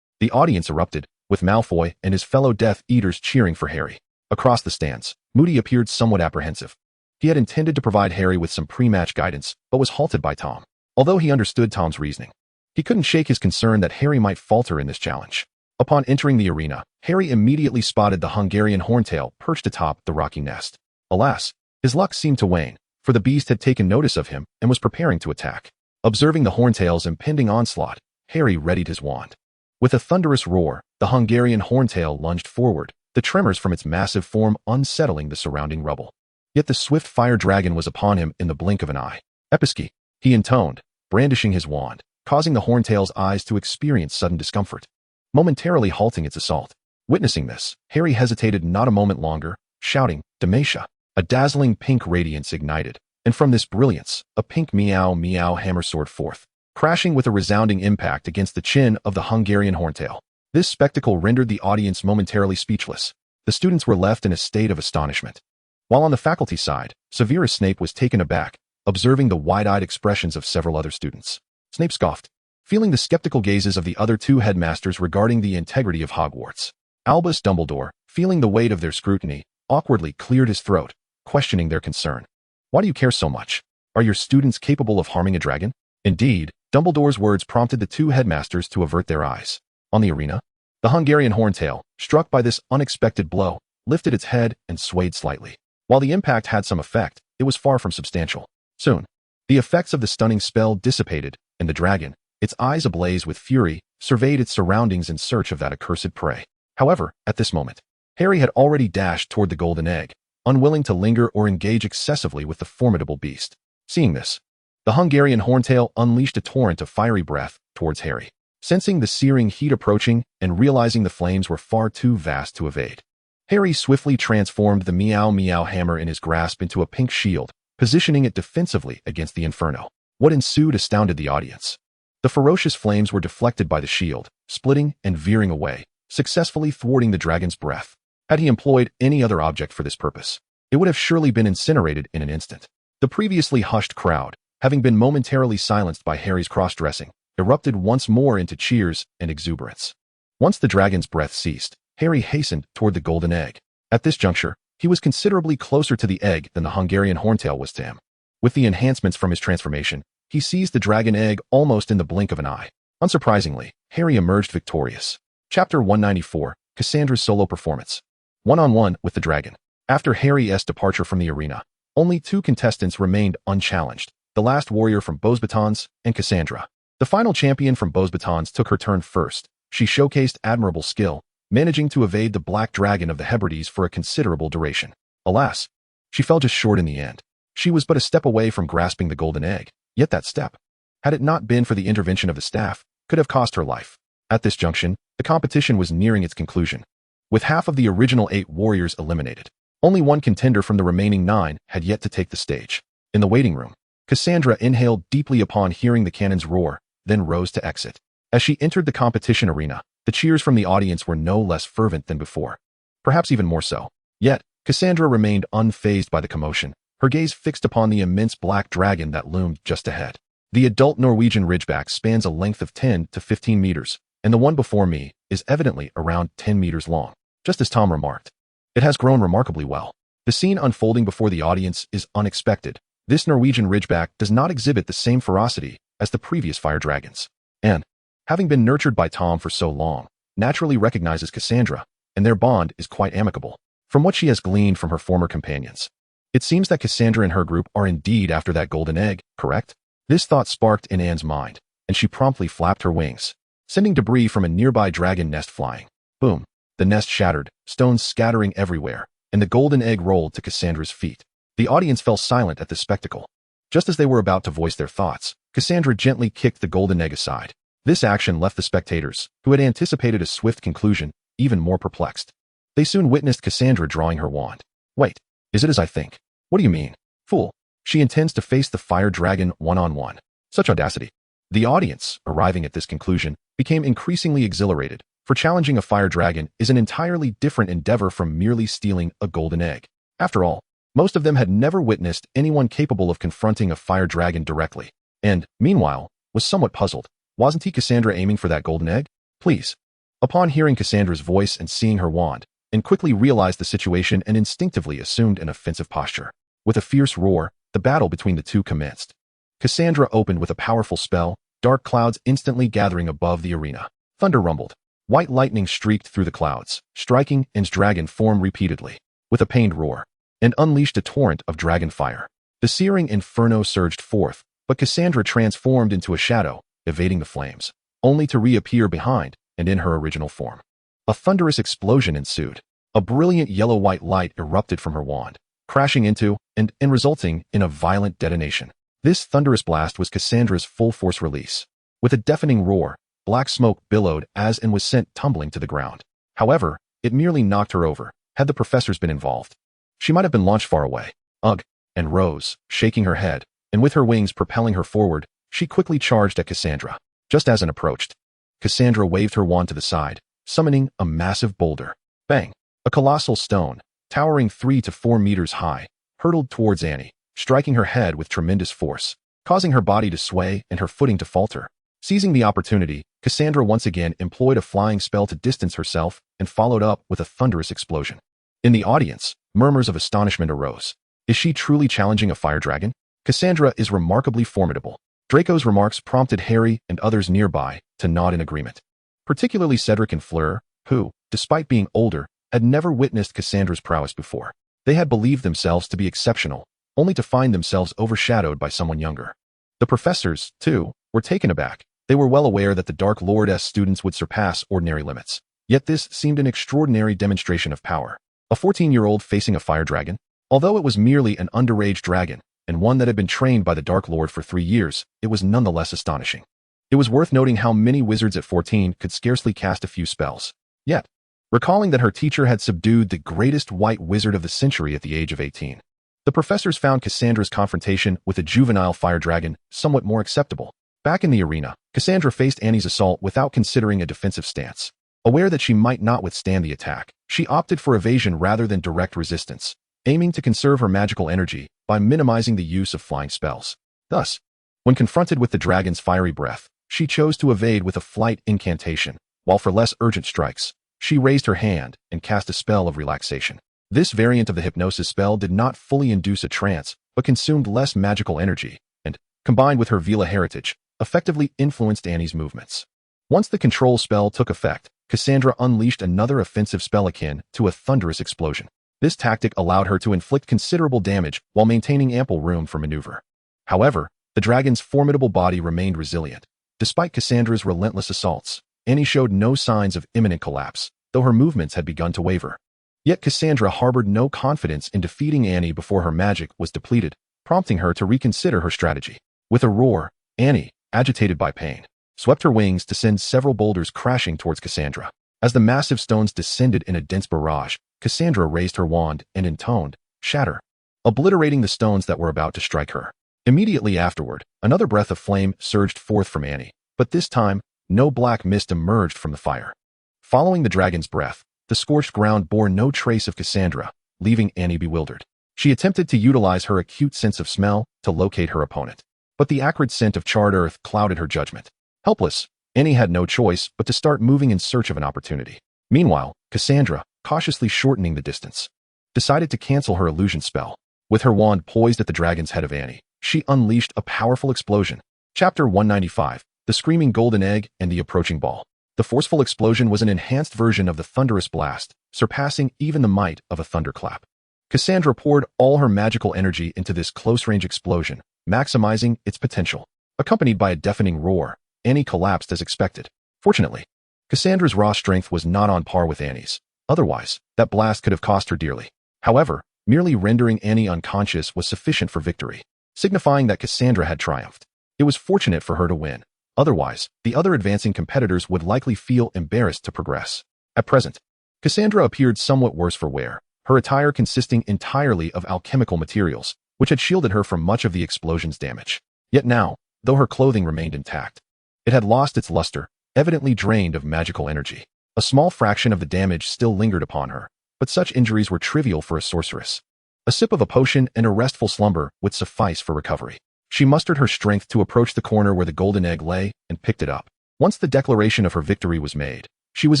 The audience erupted, with Malfoy and his fellow Death Eaters cheering for Harry. Across the stands, Moody appeared somewhat apprehensive. He had intended to provide Harry with some pre-match guidance, but was halted by Tom. Although he understood Tom's reasoning, he couldn't shake his concern that Harry might falter in this challenge. Upon entering the arena, Harry immediately spotted the Hungarian Horntail perched atop the rocky nest. Alas, his luck seemed to wane, for the beast had taken notice of him and was preparing to attack. Observing the Horntail's impending onslaught, Harry readied his wand. With a thunderous roar, the Hungarian Horntail lunged forward, the tremors from its massive form unsettling the surrounding rubble. Yet the swift fire dragon was upon him in the blink of an eye. Episki, he intoned, brandishing his wand, causing the Horntail's eyes to experience sudden discomfort, momentarily halting its assault. Witnessing this, Harry hesitated not a moment longer, shouting, Demacia! A dazzling pink radiance ignited, and from this brilliance, a pink meow meow hammer soared forth, crashing with a resounding impact against the chin of the Hungarian Horntail. This spectacle rendered the audience momentarily speechless. The students were left in a state of astonishment. While on the faculty side, Severus Snape was taken aback, observing the wide-eyed expressions of several other students. Snape scoffed, feeling the skeptical gazes of the other 2 headmasters regarding the integrity of Hogwarts. Albus Dumbledore, feeling the weight of their scrutiny, awkwardly cleared his throat, questioning their concern. Why do you care so much? Are your students capable of harming a dragon? Indeed, Dumbledore's words prompted the two headmasters to avert their eyes. On the arena, the Hungarian horntail, struck by this unexpected blow, lifted its head and swayed slightly. While the impact had some effect, it was far from substantial. Soon, the effects of the stunning spell dissipated, and the dragon, its eyes ablaze with fury, surveyed its surroundings in search of that accursed prey. However, at this moment, Harry had already dashed toward the golden egg, unwilling to linger or engage excessively with the formidable beast. Seeing this, the Hungarian horntail unleashed a torrent of fiery breath towards Harry. Sensing the searing heat approaching and realizing the flames were far too vast to evade, Harry swiftly transformed the Meow Meow hammer in his grasp into a pink shield, positioning it defensively against the inferno. What ensued astounded the audience. The ferocious flames were deflected by the shield, splitting and veering away, successfully thwarting the dragon's breath. Had he employed any other object for this purpose, it would have surely been incinerated in an instant. The previously hushed crowd, having been momentarily silenced by Harry's cross-dressing, erupted once more into cheers and exuberance. Once the dragon's breath ceased, Harry hastened toward the golden egg. At this juncture, he was considerably closer to the egg than the Hungarian horntail was to him. With the enhancements from his transformation, he seized the dragon egg almost in the blink of an eye. Unsurprisingly, Harry emerged victorious. Chapter 194, Cassandra's solo performance. One-on-one with the dragon. After Harry's departure from the arena, only two contestants remained unchallenged, the last warrior from Beauxbatons and Cassandra. The final champion from Beauxbatons took her turn first. She showcased admirable skill, managing to evade the black dragon of the Hebrides for a considerable duration. Alas, she fell just short in the end. She was but a step away from grasping the golden egg, yet that step, had it not been for the intervention of the staff, could have cost her life. At this junction, the competition was nearing its conclusion. With half of the original 8 warriors eliminated, only one contender from the remaining 9 had yet to take the stage. In the waiting room, Cassandra inhaled deeply upon hearing the cannon's roar, then rose to exit. As she entered the competition arena, the cheers from the audience were no less fervent than before, perhaps even more so. Yet, Cassandra remained unfazed by the commotion, her gaze fixed upon the immense black dragon that loomed just ahead. The adult Norwegian ridgeback spans a length of 10 to 15 meters, and the one before me is evidently around 10 meters long. Just as Tom remarked, it has grown remarkably well. The scene unfolding before the audience is unexpected. This Norwegian ridgeback does not exhibit the same ferocity as the previous fire dragons, and, having been nurtured by Tom for so long, naturally recognizes Cassandra, and their bond is quite amicable. From what she has gleaned from her former companions, it seems that Cassandra and her group are indeed after that golden egg, correct? This thought sparked in Anne's mind, and she promptly flapped her wings, sending debris from a nearby dragon nest flying. Boom! The nest shattered, stones scattering everywhere, and the golden egg rolled to Cassandra's feet. The audience fell silent at this spectacle. Just as they were about to voice their thoughts, Cassandra gently kicked the golden egg aside. This action left the spectators, who had anticipated a swift conclusion, even more perplexed. They soon witnessed Cassandra drawing her wand. Wait, is it as I think? What do you mean? Fool, she intends to face the fire dragon one-on-one. Such audacity. The audience, arriving at this conclusion, became increasingly exhilarated, for challenging a fire dragon is an entirely different endeavor from merely stealing a golden egg. After all, most of them had never witnessed anyone capable of confronting a fire dragon directly, and, meanwhile, was somewhat puzzled. Wasn't he Cassandra aiming for that golden egg? Please. Upon hearing Cassandra's voice and seeing her wand, and quickly realized the situation and instinctively assumed an offensive posture. With a fierce roar, the battle between the two commenced. Cassandra opened with a powerful spell, dark clouds instantly gathering above the arena. Thunder rumbled. White lightning streaked through the clouds, striking Anne's dragon form repeatedly, with a pained roar, and unleashed a torrent of dragon fire. The searing inferno surged forth, but Cassandra transformed into a shadow, evading the flames, only to reappear behind and in her original form. A thunderous explosion ensued. A brilliant yellow-white light erupted from her wand, crashing into and resulting in a violent detonation. This thunderous blast was Cassandra's full-force release. With a deafening roar, black smoke billowed as and was sent tumbling to the ground. However, it merely knocked her over. Had the professors been involved, she might have been launched far away. Ugh, and rose, shaking her head, and with her wings propelling her forward, she quickly charged at Cassandra. Just as Anne approached, Cassandra waved her wand to the side, summoning a massive boulder. Bang! A colossal stone, towering 3 to 4 meters high, hurtled towards Annie, striking her head with tremendous force, causing her body to sway and her footing to falter. Seizing the opportunity, Cassandra once again employed a flying spell to distance herself and followed up with a thunderous explosion. In the audience, murmurs of astonishment arose. Is she truly challenging a fire dragon? Cassandra is remarkably formidable. Draco's remarks prompted Harry and others nearby to nod in agreement. Particularly Cedric and Fleur, who, despite being older, had never witnessed Cassandra's prowess before. They had believed themselves to be exceptional, only to find themselves overshadowed by someone younger. The professors, too, were taken aback. They were well aware that the Dark Lord's students would surpass ordinary limits. Yet this seemed an extraordinary demonstration of power. A 14-year-old facing a fire dragon? Although it was merely an underage dragon, and one that had been trained by the Dark Lord for 3 years, it was nonetheless astonishing. It was worth noting how many wizards at 14 could scarcely cast a few spells. Yet, recalling that her teacher had subdued the greatest white wizard of the century at the age of 18, the professors found Cassandra's confrontation with a juvenile fire dragon somewhat more acceptable. Back in the arena, Cassandra faced Annie's assault without considering a defensive stance. Aware that she might not withstand the attack, she opted for evasion rather than direct resistance, aiming to conserve her magical energy by minimizing the use of flying spells. Thus, when confronted with the dragon's fiery breath, she chose to evade with a flight incantation, while for less urgent strikes, she raised her hand and cast a spell of relaxation. This variant of the hypnosis spell did not fully induce a trance, but consumed less magical energy, and, combined with her Vila heritage, effectively influenced Annie's movements. Once the control spell took effect, Cassandra unleashed another offensive spell akin to a thunderous explosion. This tactic allowed her to inflict considerable damage while maintaining ample room for maneuver. However, the dragon's formidable body remained resilient. Despite Cassandra's relentless assaults, Annie showed no signs of imminent collapse, though her movements had begun to waver. Yet Cassandra harbored no confidence in defeating Annie before her magic was depleted, prompting her to reconsider her strategy. With a roar, Annie, agitated by pain, swept her wings to send several boulders crashing towards Cassandra. As the massive stones descended in a dense barrage, Cassandra raised her wand and intoned, "Shatter," obliterating the stones that were about to strike her. Immediately afterward, another breath of flame surged forth from Annie, but this time, no black mist emerged from the fire. Following the dragon's breath, the scorched ground bore no trace of Cassandra, leaving Annie bewildered. She attempted to utilize her acute sense of smell to locate her opponent, but the acrid scent of charred earth clouded her judgment. Helpless, Annie had no choice but to start moving in search of an opportunity. Meanwhile, Cassandra, cautiously shortening the distance, decided to cancel her illusion spell. With her wand poised at the dragon's head of Annie, she unleashed a powerful explosion. Chapter 195, The Screaming Golden Egg and the Approaching Ball. The forceful explosion was an enhanced version of the thunderous blast, surpassing even the might of a thunderclap. Cassandra poured all her magical energy into this close-range explosion, maximizing its potential. Accompanied by a deafening roar, Annie collapsed as expected. Fortunately, Cassandra's raw strength was not on par with Annie's. Otherwise, that blast could have cost her dearly. However, merely rendering Annie unconscious was sufficient for victory, signifying that Cassandra had triumphed. It was fortunate for her to win. Otherwise, the other advancing competitors would likely feel embarrassed to progress. At present, Cassandra appeared somewhat worse for wear, her attire consisting entirely of alchemical materials, which had shielded her from much of the explosion's damage. Yet now, though her clothing remained intact, it had lost its luster, evidently drained of magical energy. A small fraction of the damage still lingered upon her, but such injuries were trivial for a sorceress. A sip of a potion and a restful slumber would suffice for recovery. She mustered her strength to approach the corner where the golden egg lay and picked it up. Once the declaration of her victory was made, she was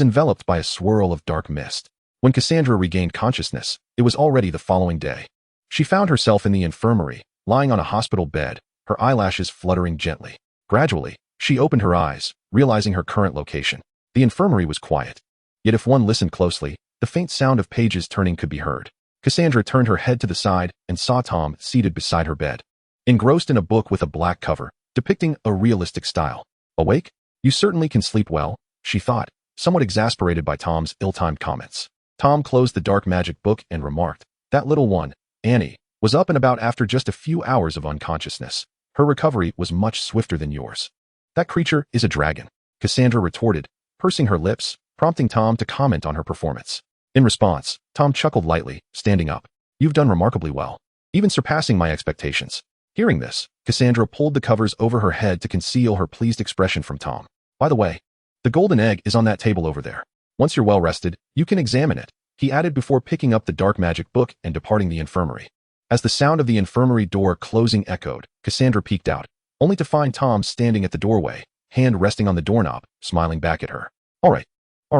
enveloped by a swirl of dark mist. When Cassandra regained consciousness, it was already the following day. She found herself in the infirmary, lying on a hospital bed, her eyelashes fluttering gently. Gradually, she opened her eyes, realizing her current location. The infirmary was quiet. Yet if one listened closely, the faint sound of pages turning could be heard. Cassandra turned her head to the side and saw Tom seated beside her bed, engrossed in a book with a black cover, depicting a realistic style. "Awake? You certainly can sleep well," she thought, somewhat exasperated by Tom's ill-timed comments. Tom closed the dark magic book and remarked, "That little one, Annie, was up and about after just a few hours of unconsciousness. Her recovery was much swifter than yours." "That creature is a dragon," Cassandra retorted, pursing her lips, prompting Tom to comment on her performance. In response, Tom chuckled lightly, standing up. "You've done remarkably well, even surpassing my expectations." Hearing this, Cassandra pulled the covers over her head to conceal her pleased expression from Tom. "By the way, the golden egg is on that table over there. Once you're well rested, you can examine it," he added before picking up the dark magic book and departing the infirmary. As the sound of the infirmary door closing echoed, Cassandra peeked out, only to find Tom standing at the doorway, hand resting on the doorknob, smiling back at her. All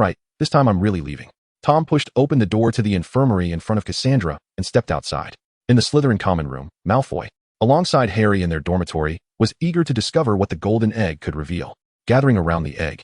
right, this time I'm really leaving. Tom pushed open the door to the infirmary in front of Cassandra and stepped outside. In the Slytherin common room, Malfoy, alongside Harry in their dormitory, was eager to discover what the golden egg could reveal. Gathering around the egg,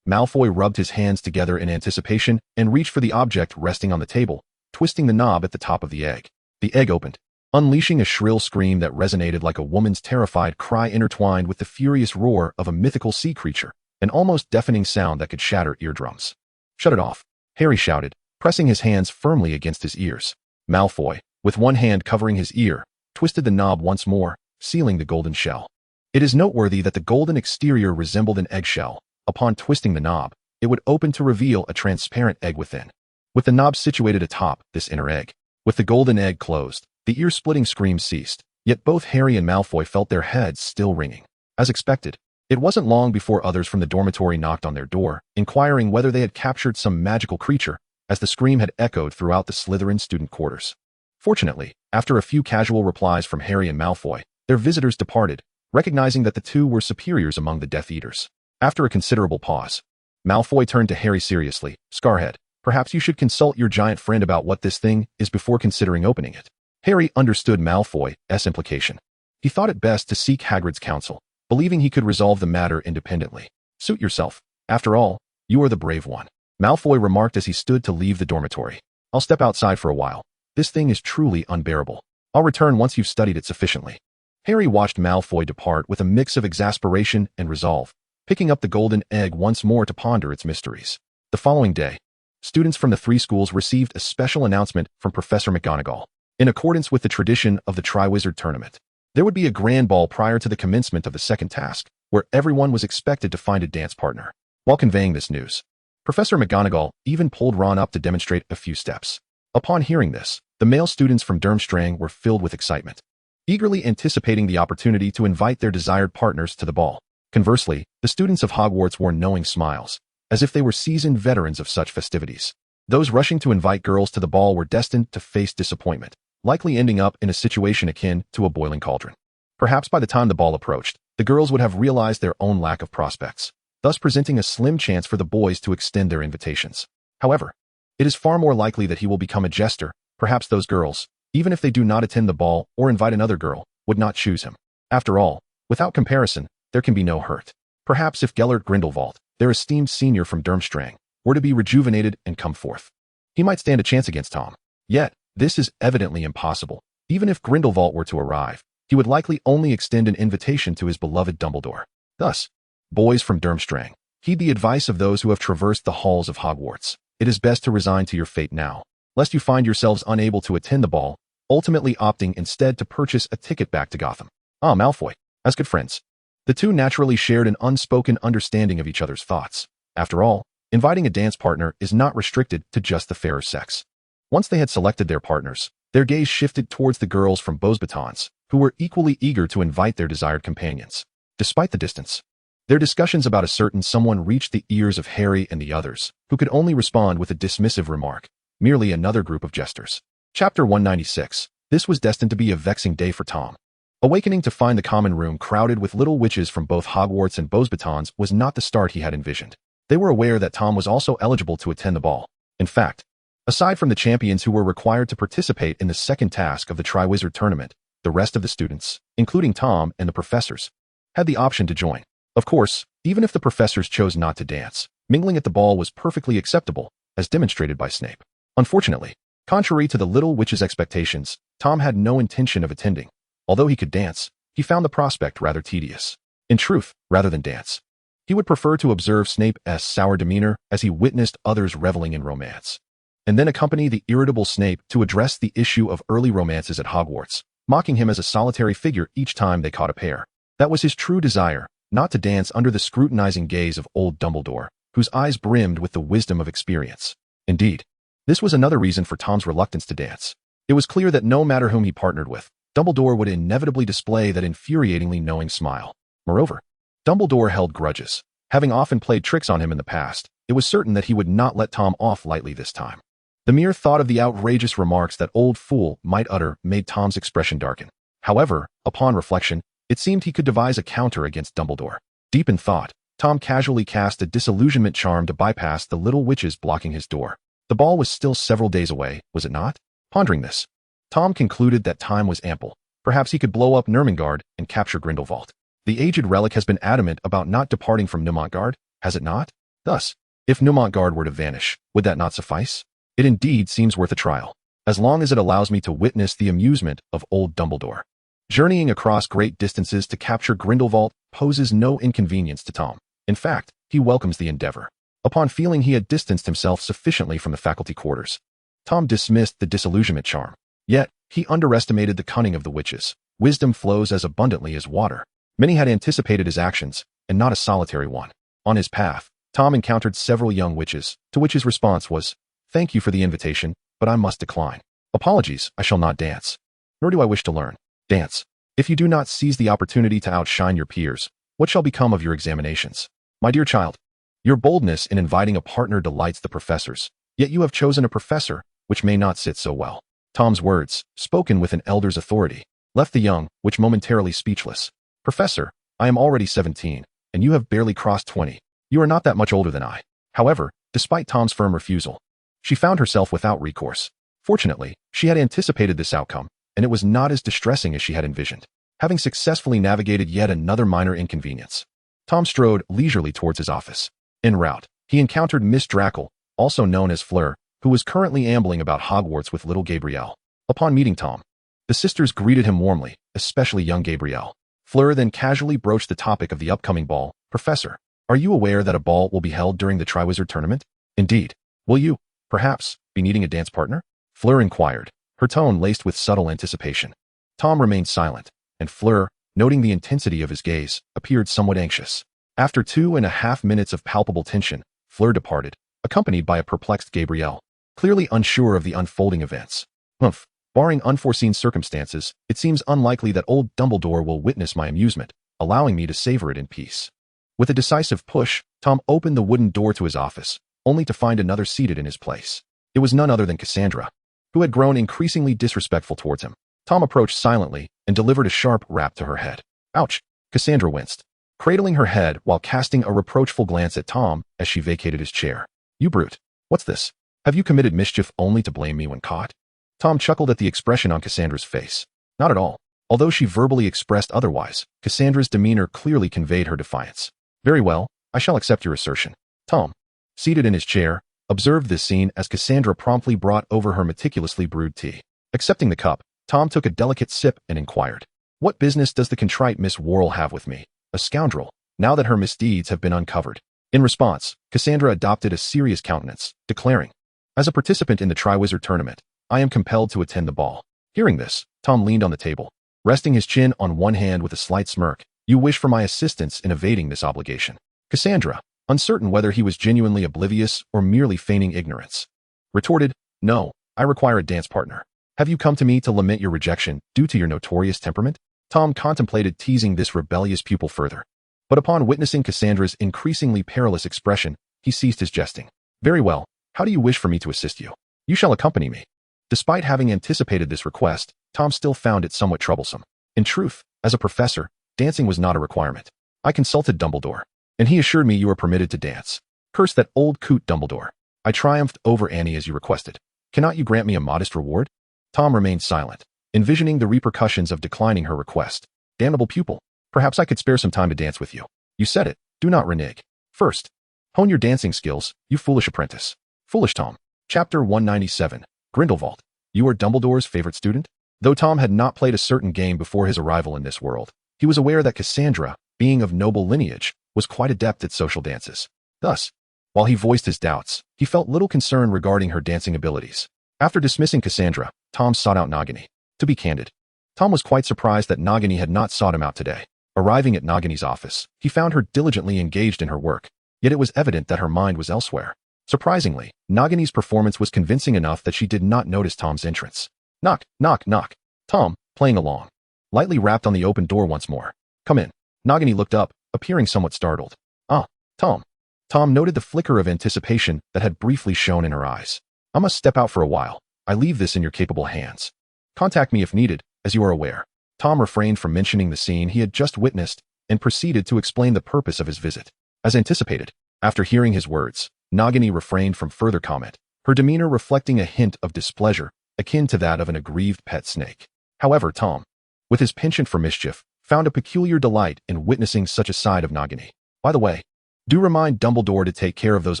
Malfoy rubbed his hands together in anticipation and reached for the object resting on the table, twisting the knob at the top of the egg. The egg opened, unleashing a shrill scream that resonated like a woman's terrified cry intertwined with the furious roar of a mythical sea creature, an almost deafening sound that could shatter eardrums. Shut it off, Harry shouted, pressing his hands firmly against his ears. Malfoy, with one hand covering his ear, twisted the knob once more, sealing the golden shell. It is noteworthy that the golden exterior resembled an eggshell. Upon twisting the knob, it would open to reveal a transparent egg within. With the knob situated atop this inner egg, with the golden egg closed, the ear-splitting screams ceased, yet both Harry and Malfoy felt their heads still ringing. As expected, it wasn't long before others from the dormitory knocked on their door, inquiring whether they had captured some magical creature, as the scream had echoed throughout the Slytherin student quarters. Fortunately, after a few casual replies from Harry and Malfoy, their visitors departed, recognizing that the two were superiors among the Death Eaters. After a considerable pause, Malfoy turned to Harry seriously. Scarhead, perhaps you should consult your giant friend about what this thing is before considering opening it. Harry understood Malfoy's implication. He thought it best to seek Hagrid's counsel, believing he could resolve the matter independently. Suit yourself. After all, you are the brave one, Malfoy remarked as he stood to leave the dormitory. I'll step outside for a while. This thing is truly unbearable. I'll return once you've studied it sufficiently. Harry watched Malfoy depart with a mix of exasperation and resolve, picking up the golden egg once more to ponder its mysteries. The following day, students from the three schools received a special announcement from Professor McGonagall. In accordance with the tradition of the Triwizard Tournament, there would be a grand ball prior to the commencement of the second task, where everyone was expected to find a dance partner. While conveying this news, Professor McGonagall even pulled Ron up to demonstrate a few steps. Upon hearing this, the male students from Durmstrang were filled with excitement, eagerly anticipating the opportunity to invite their desired partners to the ball. Conversely, the students of Hogwarts wore knowing smiles, as if they were seasoned veterans of such festivities. Those rushing to invite girls to the ball were destined to face disappointment, likely ending up in a situation akin to a boiling cauldron. Perhaps by the time the ball approached, the girls would have realized their own lack of prospects, thus presenting a slim chance for the boys to extend their invitations. However, it is far more likely that he will become a jester. Perhaps those girls, even if they do not attend the ball or invite another girl, would not choose him. After all, without comparison, there can be no hurt. Perhaps if Gellert Grindelwald, their esteemed senior from Durmstrang, were to be rejuvenated and come forth, he might stand a chance against Tom. Yet, this is evidently impossible. Even if Grindelwald were to arrive, he would likely only extend an invitation to his beloved Dumbledore. Thus, boys from Durmstrang, heed the advice of those who have traversed the halls of Hogwarts. It is best to resign to your fate now, lest you find yourselves unable to attend the ball, ultimately opting instead to purchase a ticket back to Gotham. Malfoy, as good friends, the two naturally shared an unspoken understanding of each other's thoughts. After all, inviting a dance partner is not restricted to just the fairer sex. Once they had selected their partners, their gaze shifted towards the girls from Beauxbatons, who were equally eager to invite their desired companions. Despite the distance, their discussions about a certain someone reached the ears of Harry and the others, who could only respond with a dismissive remark, merely another group of jesters. Chapter 196. This was destined to be a vexing day for Tom. Awakening to find the common room crowded with little witches from both Hogwarts and Beauxbatons was not the start he had envisioned. They were aware that Tom was also eligible to attend the ball. In fact, aside from the champions who were required to participate in the second task of the Triwizard Tournament, the rest of the students, including Tom and the professors, had the option to join. Of course, even if the professors chose not to dance, mingling at the ball was perfectly acceptable, as demonstrated by Snape. Unfortunately, contrary to the little witch's expectations, Tom had no intention of attending. Although he could dance, he found the prospect rather tedious. In truth, rather than dance, he would prefer to observe Snape's sour demeanor as he witnessed others reveling in romance, and then accompany the irritable Snape to address the issue of early romances at Hogwarts, mocking him as a solitary figure each time they caught a pair. That was his true desire, not to dance under the scrutinizing gaze of old Dumbledore, whose eyes brimmed with the wisdom of experience. Indeed, this was another reason for Tom's reluctance to dance. It was clear that no matter whom he partnered with, Dumbledore would inevitably display that infuriatingly knowing smile. Moreover, Dumbledore held grudges. Having often played tricks on him in the past, it was certain that he would not let Tom off lightly this time. The mere thought of the outrageous remarks that old fool might utter made Tom's expression darken. However, upon reflection, it seemed he could devise a counter against Dumbledore. Deep in thought, Tom casually cast a disillusionment charm to bypass the little witches blocking his door. The ball was still several days away, was it not? Pondering this, Tom concluded that time was ample. Perhaps he could blow up Nurmengard and capture Grindelwald. The aged relic has been adamant about not departing from Nurmengard, has it not? Thus, if Nurmengard were to vanish, would that not suffice? It indeed seems worth a trial, as long as it allows me to witness the amusement of old Dumbledore. Journeying across great distances to capture Grindelwald poses no inconvenience to Tom. In fact, he welcomes the endeavor. Upon feeling he had distanced himself sufficiently from the faculty quarters, Tom dismissed the disillusionment charm. Yet, he underestimated the cunning of the witches. Wisdom flows as abundantly as water. Many had anticipated his actions, and not a solitary one. On his path, Tom encountered several young witches, to which his response was, "Thank you for the invitation, but I must decline. Apologies, I shall not dance. Nor do I wish to learn. Dance. If you do not seize the opportunity to outshine your peers, what shall become of your examinations? My dear child, your boldness in inviting a partner delights the professors, yet you have chosen a professor which may not sit so well." Tom's words, spoken with an elder's authority, left the young witch momentarily speechless. "Professor, I am already 17, and you have barely crossed 20. You are not that much older than I." However, despite Tom's firm refusal, she found herself without recourse. Fortunately, she had anticipated this outcome, and it was not as distressing as she had envisioned. Having successfully navigated yet another minor inconvenience, Tom strode leisurely towards his office. En route, he encountered Miss Drackle, also known as Fleur, who was currently ambling about Hogwarts with little Gabrielle. Upon meeting Tom, the sisters greeted him warmly, especially young Gabrielle. Fleur then casually broached the topic of the upcoming ball. "Professor, are you aware that a ball will be held during the Triwizard Tournament? Indeed. Will you, perhaps, be needing a dance partner?" Fleur inquired, her tone laced with subtle anticipation. Tom remained silent, and Fleur, noting the intensity of his gaze, appeared somewhat anxious. After 2.5 minutes of palpable tension, Fleur departed, accompanied by a perplexed Gabrielle, clearly unsure of the unfolding events. "Humph. Barring unforeseen circumstances, it seems unlikely that old Dumbledore will witness my amusement, allowing me to savor it in peace." With a decisive push, Tom opened the wooden door to his office, only to find another seated in his place. It was none other than Cassandra, who had grown increasingly disrespectful towards him. Tom approached silently and delivered a sharp rap to her head. "Ouch!" Cassandra winced, cradling her head while casting a reproachful glance at Tom as she vacated his chair. "You brute. What's this? Have you committed mischief only to blame me when caught?" Tom chuckled at the expression on Cassandra's face. Not at all. Although she verbally expressed otherwise, Cassandra's demeanor clearly conveyed her defiance. "Very well, I shall accept your assertion." Tom, seated in his chair, observed this scene as Cassandra promptly brought over her meticulously brewed tea. Accepting the cup, Tom took a delicate sip and inquired, "What business does the contrite Miss Worrell have with me, a scoundrel, now that her misdeeds have been uncovered?" In response, Cassandra adopted a serious countenance, declaring, "As a participant in the Triwizard Tournament, I am compelled to attend the ball." Hearing this, Tom leaned on the table, resting his chin on one hand with a slight smirk. "You wish for my assistance in evading this obligation?" Cassandra, uncertain whether he was genuinely oblivious or merely feigning ignorance, retorted, "No, I require a dance partner. Have you come to me to lament your rejection due to your notorious temperament?" Tom contemplated teasing this rebellious pupil further, but upon witnessing Cassandra's increasingly perilous expression, he ceased his jesting. "Very well, how do you wish for me to assist you?" "You shall accompany me." Despite having anticipated this request, Tom still found it somewhat troublesome. In truth, as a professor, dancing was not a requirement. "I consulted Dumbledore, and he assured me you were permitted to dance." "Curse that old coot Dumbledore. I triumphed over Annie as you requested. Cannot you grant me a modest reward?" Tom remained silent, envisioning the repercussions of declining her request. "Damnable pupil. Perhaps I could spare some time to dance with you. You said it. Do not renege. First, hone your dancing skills, you foolish apprentice." Foolish Tom. Chapter 197. Grindelwald. You are Dumbledore's favorite student? Though Tom had not played a certain game before his arrival in this world, he was aware that Cassandra, being of noble lineage, was quite adept at social dances. Thus, while he voiced his doubts, he felt little concern regarding her dancing abilities. After dismissing Cassandra, Tom sought out Nagini. To be candid, Tom was quite surprised that Nagini had not sought him out today. Arriving at Nagini's office, he found her diligently engaged in her work, yet it was evident that her mind was elsewhere. Surprisingly, Nagini's performance was convincing enough that she did not notice Tom's entrance. Knock, knock, knock. Tom, playing along, lightly rapped on the open door once more. "Come in." Nagini looked up, appearing somewhat startled. "Ah, Tom." Tom noted the flicker of anticipation that had briefly shone in her eyes. "I must step out for a while. I leave this in your capable hands. Contact me if needed, as you are aware." Tom refrained from mentioning the scene he had just witnessed and proceeded to explain the purpose of his visit. As anticipated, after hearing his words, Nagini refrained from further comment, her demeanor reflecting a hint of displeasure, akin to that of an aggrieved pet snake. However, Tom, with his penchant for mischief, found a peculiar delight in witnessing such a side of Nagini. By the way, do remind Dumbledore to take care of those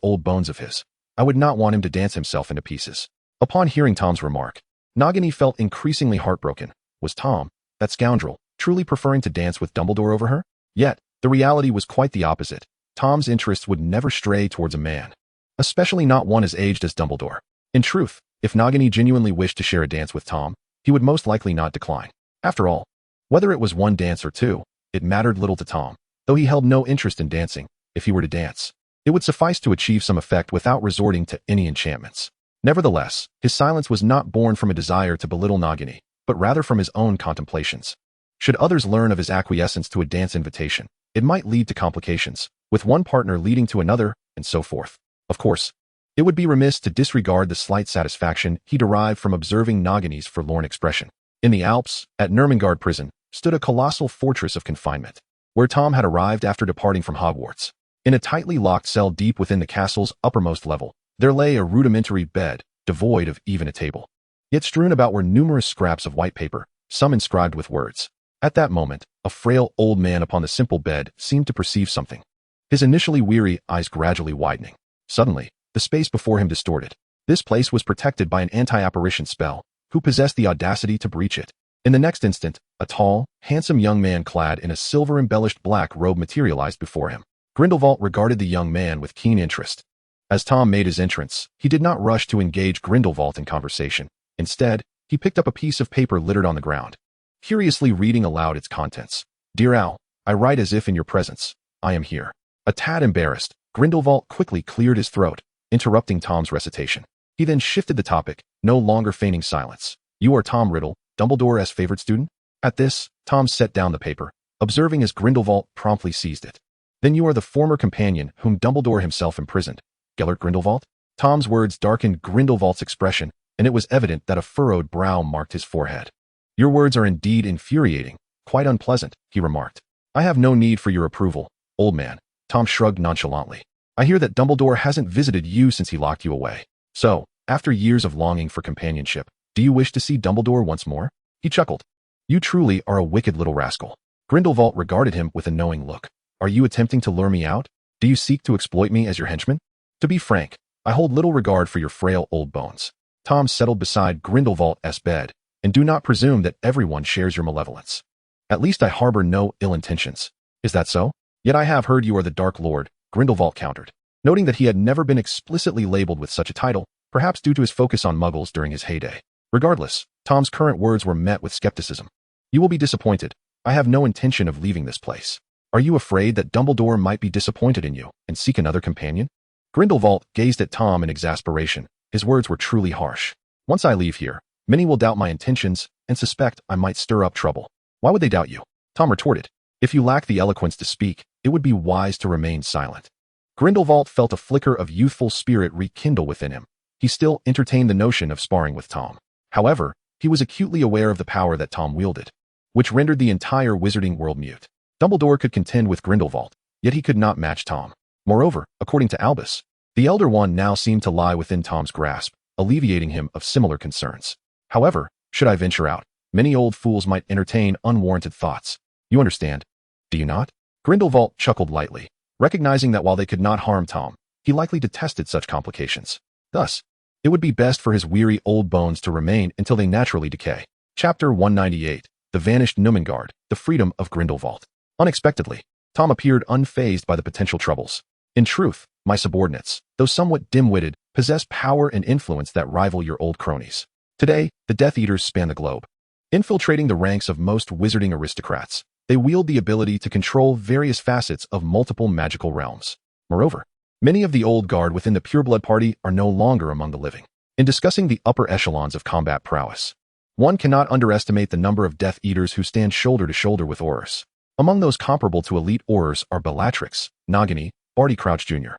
old bones of his. I would not want him to dance himself into pieces. Upon hearing Tom's remark, Nagini felt increasingly heartbroken. Was Tom, that scoundrel, truly preferring to dance with Dumbledore over her? Yet, the reality was quite the opposite. Tom's interests would never stray towards a man, especially not one as aged as Dumbledore. In truth, if Nagini genuinely wished to share a dance with Tom, he would most likely not decline. After all, whether it was one dance or two, it mattered little to Tom, though he held no interest in dancing. If he were to dance, it would suffice to achieve some effect without resorting to any enchantments. Nevertheless, his silence was not born from a desire to belittle Nagini, but rather from his own contemplations. Should others learn of his acquiescence to a dance invitation, it might lead to complications, with one partner leading to another, and so forth. Of course, it would be remiss to disregard the slight satisfaction he derived from observing Nagini's forlorn expression. In the Alps, at Nurmengard prison, stood a colossal fortress of confinement, where Tom had arrived after departing from Hogwarts. In a tightly locked cell deep within the castle's uppermost level, there lay a rudimentary bed, devoid of even a table. Yet strewn about were numerous scraps of white paper, some inscribed with words. At that moment, a frail old man upon the simple bed seemed to perceive something, his initially weary eyes gradually widening. Suddenly, the space before him distorted. This place was protected by an anti-apparition spell, who possessed the audacity to breach it. In the next instant, a tall, handsome young man clad in a silver-embellished black robe materialized before him. Grindelwald regarded the young man with keen interest. As Tom made his entrance, he did not rush to engage Grindelwald in conversation. Instead, he picked up a piece of paper littered on the ground, curiously reading aloud its contents. "Dear Al, I write as if in your presence. I am here." A tad embarrassed, Grindelwald quickly cleared his throat, interrupting Tom's recitation. He then shifted the topic, no longer feigning silence. "You are Tom Riddle, Dumbledore's favorite student?" At this, Tom set down the paper, observing as Grindelwald promptly seized it. "Then you are the former companion whom Dumbledore himself imprisoned, Gellert Grindelwald?" Tom's words darkened Grindelwald's expression, and it was evident that a furrowed brow marked his forehead. "Your words are indeed infuriating, quite unpleasant," he remarked. "I have no need for your approval, old man." Tom shrugged nonchalantly. "I hear that Dumbledore hasn't visited you since he locked you away. So, after years of longing for companionship, do you wish to see Dumbledore once more?" He chuckled. "You truly are a wicked little rascal." Grindelwald regarded him with a knowing look. "Are you attempting to lure me out? Do you seek to exploit me as your henchman?" "To be frank, I hold little regard for your frail old bones." Tom settled beside Grindelwald's bed. "And do not presume that everyone shares your malevolence. At least I harbor no ill intentions." "Is that so? Yet I have heard you are the Dark Lord," Grindelwald countered, noting that he had never been explicitly labeled with such a title, perhaps due to his focus on muggles during his heyday. Regardless, Tom's current words were met with skepticism. "You will be disappointed. I have no intention of leaving this place." "Are you afraid that Dumbledore might be disappointed in you and seek another companion?" Grindelwald gazed at Tom in exasperation. His words were truly harsh. "Once I leave here, many will doubt my intentions and suspect I might stir up trouble." "Why would they doubt you?" Tom retorted. "If you lack the eloquence to speak, it would be wise to remain silent." Grindelwald felt a flicker of youthful spirit rekindle within him. He still entertained the notion of sparring with Tom. However, he was acutely aware of the power that Tom wielded, which rendered the entire Wizarding World mute. Dumbledore could contend with Grindelwald, yet he could not match Tom. Moreover, according to Albus, the Elder One now seemed to lie within Tom's grasp, alleviating him of similar concerns. "However, should I venture out, many old fools might entertain unwarranted thoughts. You understand, do you not?" Grindelwald chuckled lightly, recognizing that while they could not harm Tom, he likely detested such complications. Thus, it would be best for his weary old bones to remain until they naturally decay. Chapter 198, The Vanished Numengard, The Freedom of Grindelwald. Unexpectedly, Tom appeared unfazed by the potential troubles. "In truth, my subordinates, though somewhat dim-witted, possess power and influence that rival your old cronies. Today, the Death Eaters span the globe. Infiltrating the ranks of most wizarding aristocrats, they wield the ability to control various facets of multiple magical realms. Moreover, many of the old guard within the pureblood party are no longer among the living. In discussing the upper echelons of combat prowess, one cannot underestimate the number of Death Eaters who stand shoulder to shoulder with Aurors. Among those comparable to elite Aurors are Bellatrix, Nagini, Barty Crouch Jr.,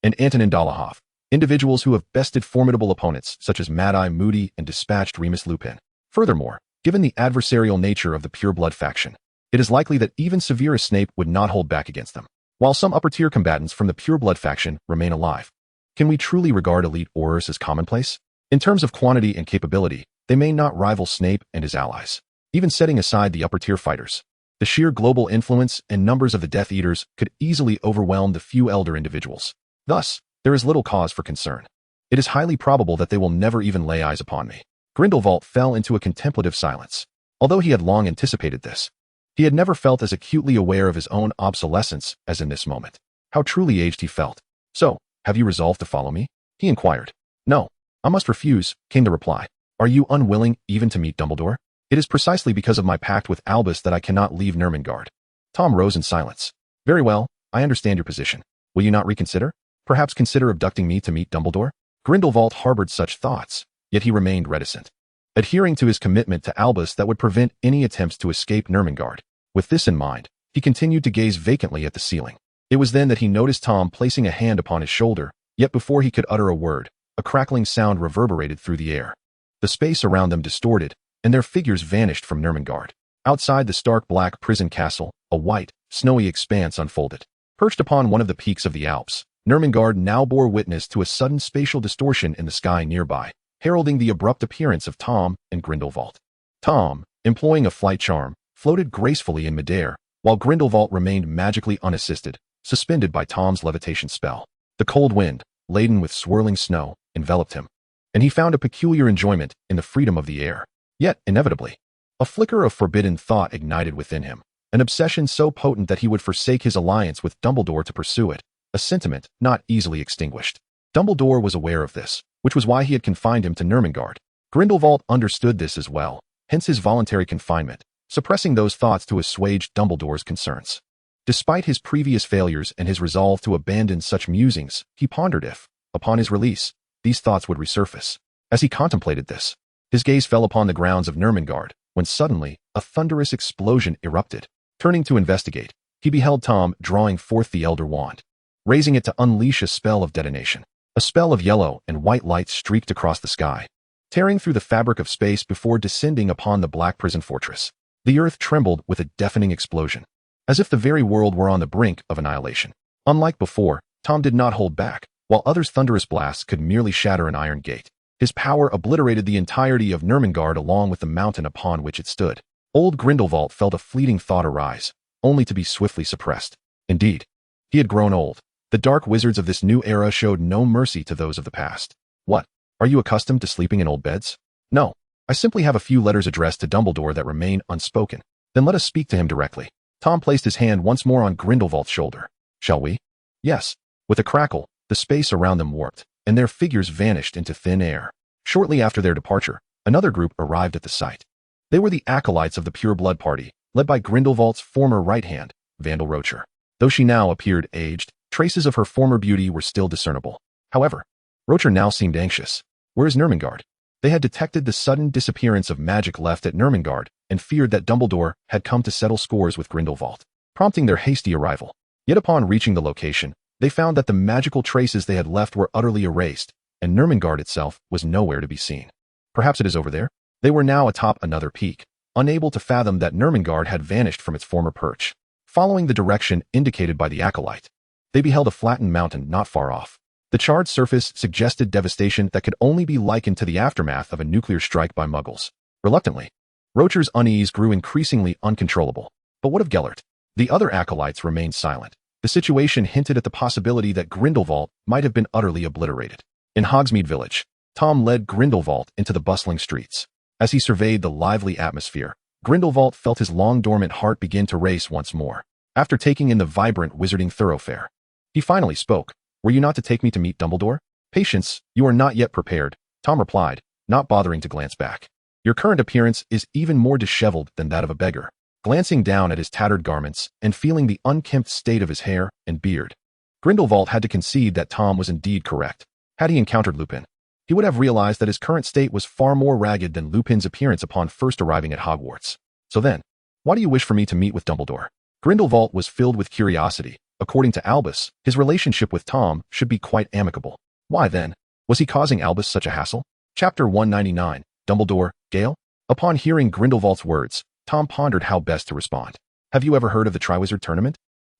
and Antonin Dolohov, individuals who have bested formidable opponents such as Mad-Eye Moody and dispatched Remus Lupin. Furthermore, given the adversarial nature of the pureblood faction, it is likely that even Severus Snape would not hold back against them. while some upper-tier combatants from the pureblood faction remain alive. Can we truly regard elite Aurors as commonplace? In terms of quantity and capability, they may not rival Snape and his allies. Even setting aside the upper-tier fighters, the sheer global influence and numbers of the Death Eaters could easily overwhelm the few elder individuals. Thus, there is little cause for concern. It is highly probable that they will never even lay eyes upon me. Grindelwald fell into a contemplative silence. Although he had long anticipated this, he had never felt as acutely aware of his own obsolescence as in this moment. How truly aged he felt. "So, have you resolved to follow me?" he inquired. "No, I must refuse," came the reply. "Are you unwilling even to meet Dumbledore?" "It is precisely because of my pact with Albus that I cannot leave Nurmengard." Tom rose in silence. "Very well, I understand your position. Will you not reconsider? Perhaps consider abducting me to meet Dumbledore?" Grindelwald harbored such thoughts, yet he remained reticent, adhering to his commitment to Albus that would prevent any attempts to escape Nurmengard. With this in mind, he continued to gaze vacantly at the ceiling. It was then that he noticed Tom placing a hand upon his shoulder, yet before he could utter a word, a crackling sound reverberated through the air. The space around them distorted, and their figures vanished from Nurmengard. Outside the stark black prison castle, a white, snowy expanse unfolded. Perched upon one of the peaks of the Alps, Nurmengard now bore witness to a sudden spatial distortion in the sky nearby, heralding the abrupt appearance of Tom and Grindelwald. Tom, employing a flight charm, floated gracefully in midair, while Grindelwald remained magically unassisted, suspended by Tom's levitation spell. The cold wind, laden with swirling snow, enveloped him, and he found a peculiar enjoyment in the freedom of the air. Yet, inevitably, a flicker of forbidden thought ignited within him, an obsession so potent that he would forsake his alliance with Dumbledore to pursue it, a sentiment not easily extinguished. Dumbledore was aware of this, which was why he had confined him to Nurmengard. Grindelwald understood this as well, hence his voluntary confinement, suppressing those thoughts to assuage Dumbledore's concerns. Despite his previous failures and his resolve to abandon such musings, he pondered if, upon his release, these thoughts would resurface. As he contemplated this, his gaze fell upon the grounds of Nurmengard, when suddenly, a thunderous explosion erupted. Turning to investigate, he beheld Tom drawing forth the Elder Wand, raising it to unleash a spell of detonation. A spell of yellow and white light streaked across the sky, tearing through the fabric of space before descending upon the black prison fortress. The earth trembled with a deafening explosion, as if the very world were on the brink of annihilation. Unlike before, Tom did not hold back, while others' thunderous blasts could merely shatter an iron gate. His power obliterated the entirety of Nurmengard along with the mountain upon which it stood. Old Grindelwald felt a fleeting thought arise, only to be swiftly suppressed. Indeed, he had grown old. The dark wizards of this new era showed no mercy to those of the past. "What? Are you accustomed to sleeping in old beds?" "No. I simply have a few letters addressed to Dumbledore that remain unspoken." "Then let us speak to him directly." Tom placed his hand once more on Grindelwald's shoulder. "Shall we?" "Yes." With a crackle, the space around them warped, and their figures vanished into thin air. Shortly after their departure, another group arrived at the site. They were the acolytes of the Pure Blood Party, led by Grindelwald's former right hand, Vandal Rocher. Though she now appeared aged, traces of her former beauty were still discernible. However, Rocher now seemed anxious. "Where is Nurmengard?" They had detected the sudden disappearance of magic left at Nurmengard and feared that Dumbledore had come to settle scores with Grindelwald, prompting their hasty arrival. Yet upon reaching the location, they found that the magical traces they had left were utterly erased, and Nurmengard itself was nowhere to be seen. "Perhaps it is over there?" They were now atop another peak, unable to fathom that Nurmengard had vanished from its former perch. Following the direction indicated by the acolyte, they beheld a flattened mountain not far off. The charred surface suggested devastation that could only be likened to the aftermath of a nuclear strike by Muggles. Reluctantly, Rocher's unease grew increasingly uncontrollable. But what of Gellert? The other acolytes remained silent. The situation hinted at the possibility that Grindelwald might have been utterly obliterated. In Hogsmeade Village, Tom led Grindelwald into the bustling streets. As he surveyed the lively atmosphere, Grindelwald felt his long-dormant heart begin to race once more. After taking in the vibrant wizarding thoroughfare, he finally spoke. "Were you not to take me to meet Dumbledore?" "Patience, you are not yet prepared," Tom replied, not bothering to glance back. "Your current appearance is even more disheveled than that of a beggar." Glancing down at his tattered garments and feeling the unkempt state of his hair and beard, Grindelwald had to concede that Tom was indeed correct. Had he encountered Lupin, he would have realized that his current state was far more ragged than Lupin's appearance upon first arriving at Hogwarts. "So then, why do you wish for me to meet with Dumbledore?" Grindelwald was filled with curiosity. According to Albus, his relationship with Tom should be quite amicable. Why then, was he causing Albus such a hassle? Chapter 199, Dumbledore, Gale? Upon hearing Grindelwald's words, Tom pondered how best to respond. "Have you ever heard of the Triwizard Tournament?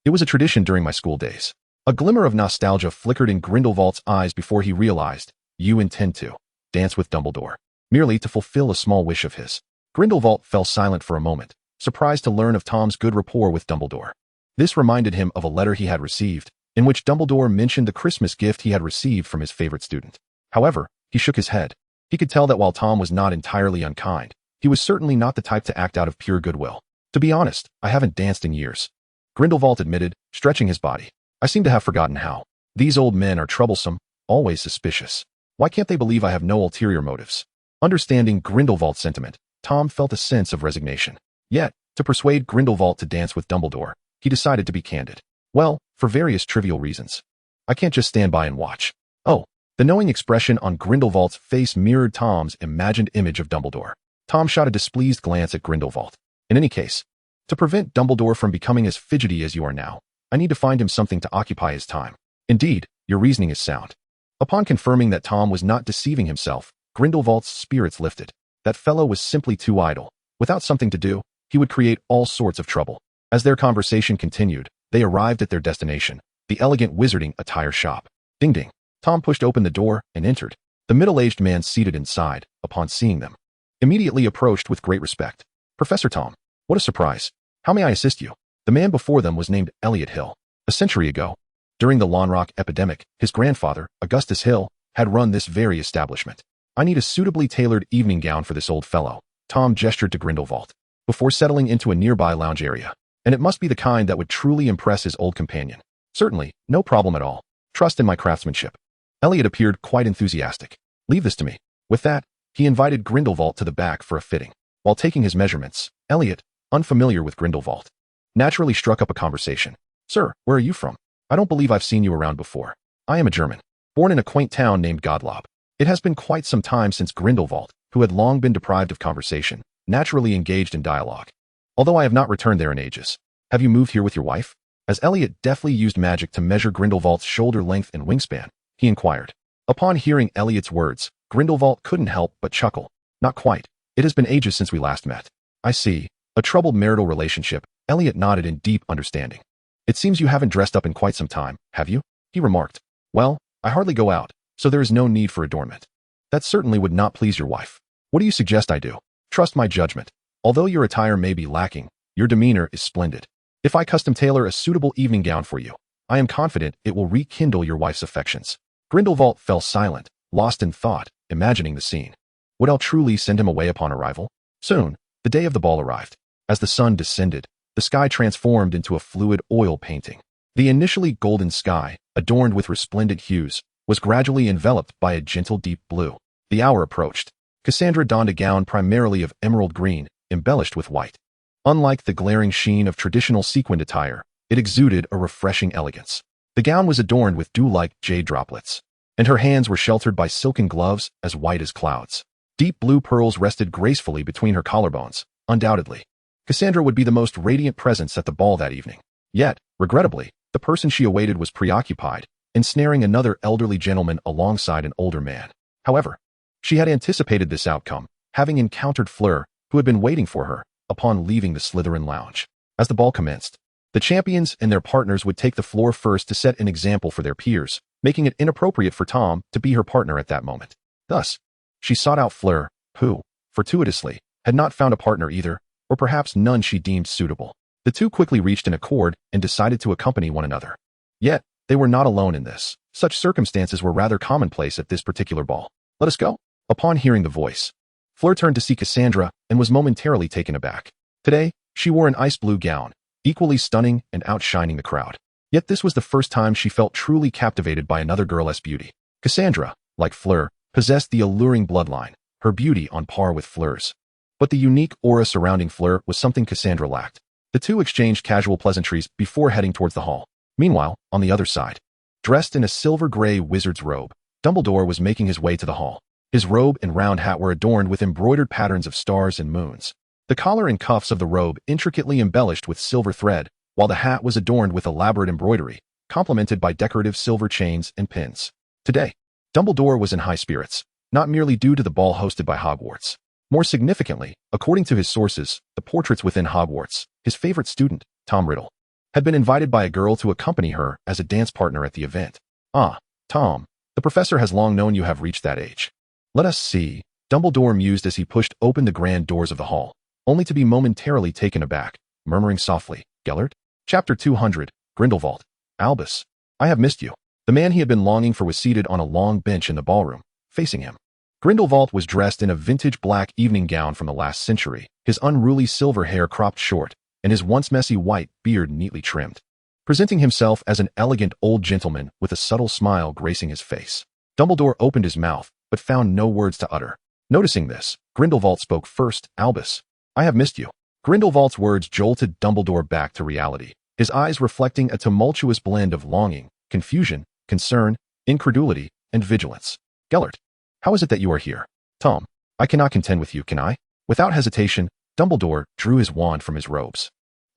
It was a tradition during my school days. A glimmer of nostalgia flickered in Grindelwald's eyes before he realized, you intend to dance with Dumbledore, merely to fulfill a small wish of his. Grindelwald fell silent for a moment, surprised to learn of Tom's good rapport with Dumbledore. This reminded him of a letter he had received, in which Dumbledore mentioned the Christmas gift he had received from his favorite student. However, he shook his head. He could tell that while Tom was not entirely unkind, he was certainly not the type to act out of pure goodwill. To be honest, I haven't danced in years, Grindelwald admitted, stretching his body. I seem to have forgotten how. These old men are troublesome, always suspicious. Why can't they believe I have no ulterior motives? Understanding Grindelwald's sentiment, Tom felt a sense of resignation. Yet, to persuade Grindelwald to dance with Dumbledore, he decided to be candid. Well, for various trivial reasons. I can't just stand by and watch. Oh, the knowing expression on Grindelwald's face mirrored Tom's imagined image of Dumbledore. Tom shot a displeased glance at Grindelwald. In any case, to prevent Dumbledore from becoming as fidgety as you are now, I need to find him something to occupy his time. Indeed, your reasoning is sound. Upon confirming that Tom was not deceiving himself, Grindelwald's spirits lifted. That fellow was simply too idle. Without something to do, he would create all sorts of trouble. As their conversation continued, they arrived at their destination, the elegant wizarding attire shop. Ding ding. Tom pushed open the door and entered. The middle-aged man seated inside, upon seeing them, immediately approached with great respect. Professor Tom, what a surprise. How may I assist you? The man before them was named Elliot Hill. A century ago, during the Lawnrock epidemic, his grandfather, Augustus Hill, had run this very establishment. I need a suitably tailored evening gown for this old fellow, Tom gestured to Grindelwald, before settling into a nearby lounge area. And it must be the kind that would truly impress his old companion. Certainly, no problem at all. Trust in my craftsmanship. Elliot appeared quite enthusiastic. Leave this to me. With that, he invited Grindelwald to the back for a fitting. While taking his measurements, Elliot, unfamiliar with Grindelwald, naturally struck up a conversation. Sir, where are you from? I don't believe I've seen you around before. I am a German, born in a quaint town named Godlob. It has been quite some time since Grindelwald, who had long been deprived of conversation, naturally engaged in dialogue. Although I have not returned there in ages. Have you moved here with your wife? As Elliot deftly used magic to measure Grindelwald's shoulder length and wingspan, he inquired. Upon hearing Elliot's words, Grindelwald couldn't help but chuckle. Not quite. It has been ages since we last met. I see. A troubled marital relationship. Elliot nodded in deep understanding. It seems you haven't dressed up in quite some time, have you? He remarked. Well, I hardly go out, so there is no need for adornment. That certainly would not please your wife. What do you suggest I do? Trust my judgment. Although your attire may be lacking, your demeanor is splendid. If I custom tailor a suitable evening gown for you, I am confident it will rekindle your wife's affections. Grindelwald fell silent, lost in thought, imagining the scene. Would I truly send him away upon arrival? Soon, the day of the ball arrived. As the sun descended, the sky transformed into a fluid oil painting. The initially golden sky, adorned with resplendent hues, was gradually enveloped by a gentle deep blue. The hour approached. Cassandra donned a gown primarily of emerald green, embellished with white. Unlike the glaring sheen of traditional sequined attire, it exuded a refreshing elegance. The gown was adorned with dew-like jade droplets, and her hands were sheltered by silken gloves as white as clouds. Deep blue pearls rested gracefully between her collarbones. Undoubtedly, Cassandra would be the most radiant presence at the ball that evening. Yet, regrettably, the person she awaited was preoccupied, ensnaring another elderly gentleman alongside an older man. However, she had anticipated this outcome, having encountered Fleur, who had been waiting for her, upon leaving the Slytherin lounge. As the ball commenced, the champions and their partners would take the floor first to set an example for their peers, making it inappropriate for Tom to be her partner at that moment. Thus, she sought out Fleur, who, fortuitously, had not found a partner either, or perhaps none she deemed suitable. The two quickly reached an accord and decided to accompany one another. Yet, they were not alone in this. Such circumstances were rather commonplace at this particular ball. Let us go. Upon hearing the voice, Fleur turned to see Cassandra and was momentarily taken aback. Today, she wore an ice blue gown, equally stunning and outshining the crowd. Yet this was the first time she felt truly captivated by another girl's beauty. Cassandra, like Fleur, possessed the alluring bloodline, her beauty on par with Fleur's. But the unique aura surrounding Fleur was something Cassandra lacked. The two exchanged casual pleasantries before heading towards the hall. Meanwhile, on the other side, dressed in a silver-gray wizard's robe, Dumbledore was making his way to the hall. His robe and round hat were adorned with embroidered patterns of stars and moons. The collar and cuffs of the robe intricately embellished with silver thread, while the hat was adorned with elaborate embroidery, complemented by decorative silver chains and pins. Today, Dumbledore was in high spirits, not merely due to the ball hosted by Hogwarts. More significantly, according to his sources, the portraits within Hogwarts, his favorite student, Tom Riddle, had been invited by a girl to accompany her as a dance partner at the event. Ah, Tom, the professor has long known you have reached that age. Let us see, Dumbledore mused as he pushed open the grand doors of the hall, only to be momentarily taken aback, murmuring softly, Gellert? Chapter 200, Grindelwald. Albus. I have missed you. The man he had been longing for was seated on a long bench in the ballroom, facing him. Grindelwald was dressed in a vintage black evening gown from the last century, his unruly silver hair cropped short, and his once messy white beard neatly trimmed, presenting himself as an elegant old gentleman with a subtle smile gracing his face. Dumbledore opened his mouth, but found no words to utter. Noticing this, Grindelwald spoke first, Albus. I have missed you. Grindelwald's words jolted Dumbledore back to reality, his eyes reflecting a tumultuous blend of longing, confusion, concern, incredulity, and vigilance. Gellert, how is it that you are here? Tom, I cannot contend with you, can I? Without hesitation, Dumbledore drew his wand from his robes.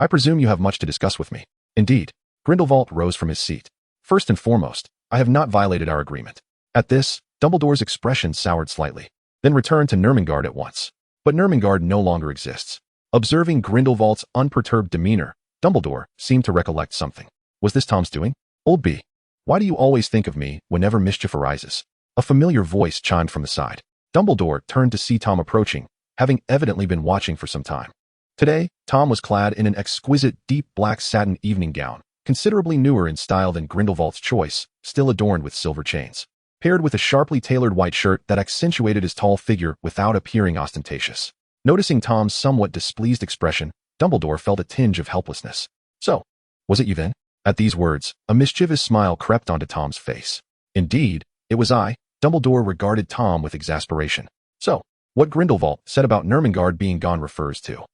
I presume you have much to discuss with me. Indeed. Grindelwald rose from his seat. First and foremost, I have not violated our agreement. At this, Dumbledore's expression soured slightly, then returned to Ermengarde at once. But Ermengarde no longer exists. Observing Grindelwald's unperturbed demeanor, Dumbledore seemed to recollect something. Was this Tom's doing? Old B, why do you always think of me whenever mischief arises? A familiar voice chimed from the side. Dumbledore turned to see Tom approaching, having evidently been watching for some time. Today, Tom was clad in an exquisite deep black satin evening gown, considerably newer in style than Grindelwald's choice, still adorned with silver chains, paired with a sharply tailored white shirt that accentuated his tall figure without appearing ostentatious. Noticing Tom's somewhat displeased expression, Dumbledore felt a tinge of helplessness. So, was it you then? At these words, a mischievous smile crept onto Tom's face. Indeed, it was I. Dumbledore regarded Tom with exasperation. So, what Grindelwald said about Ermengarde being gone refers to.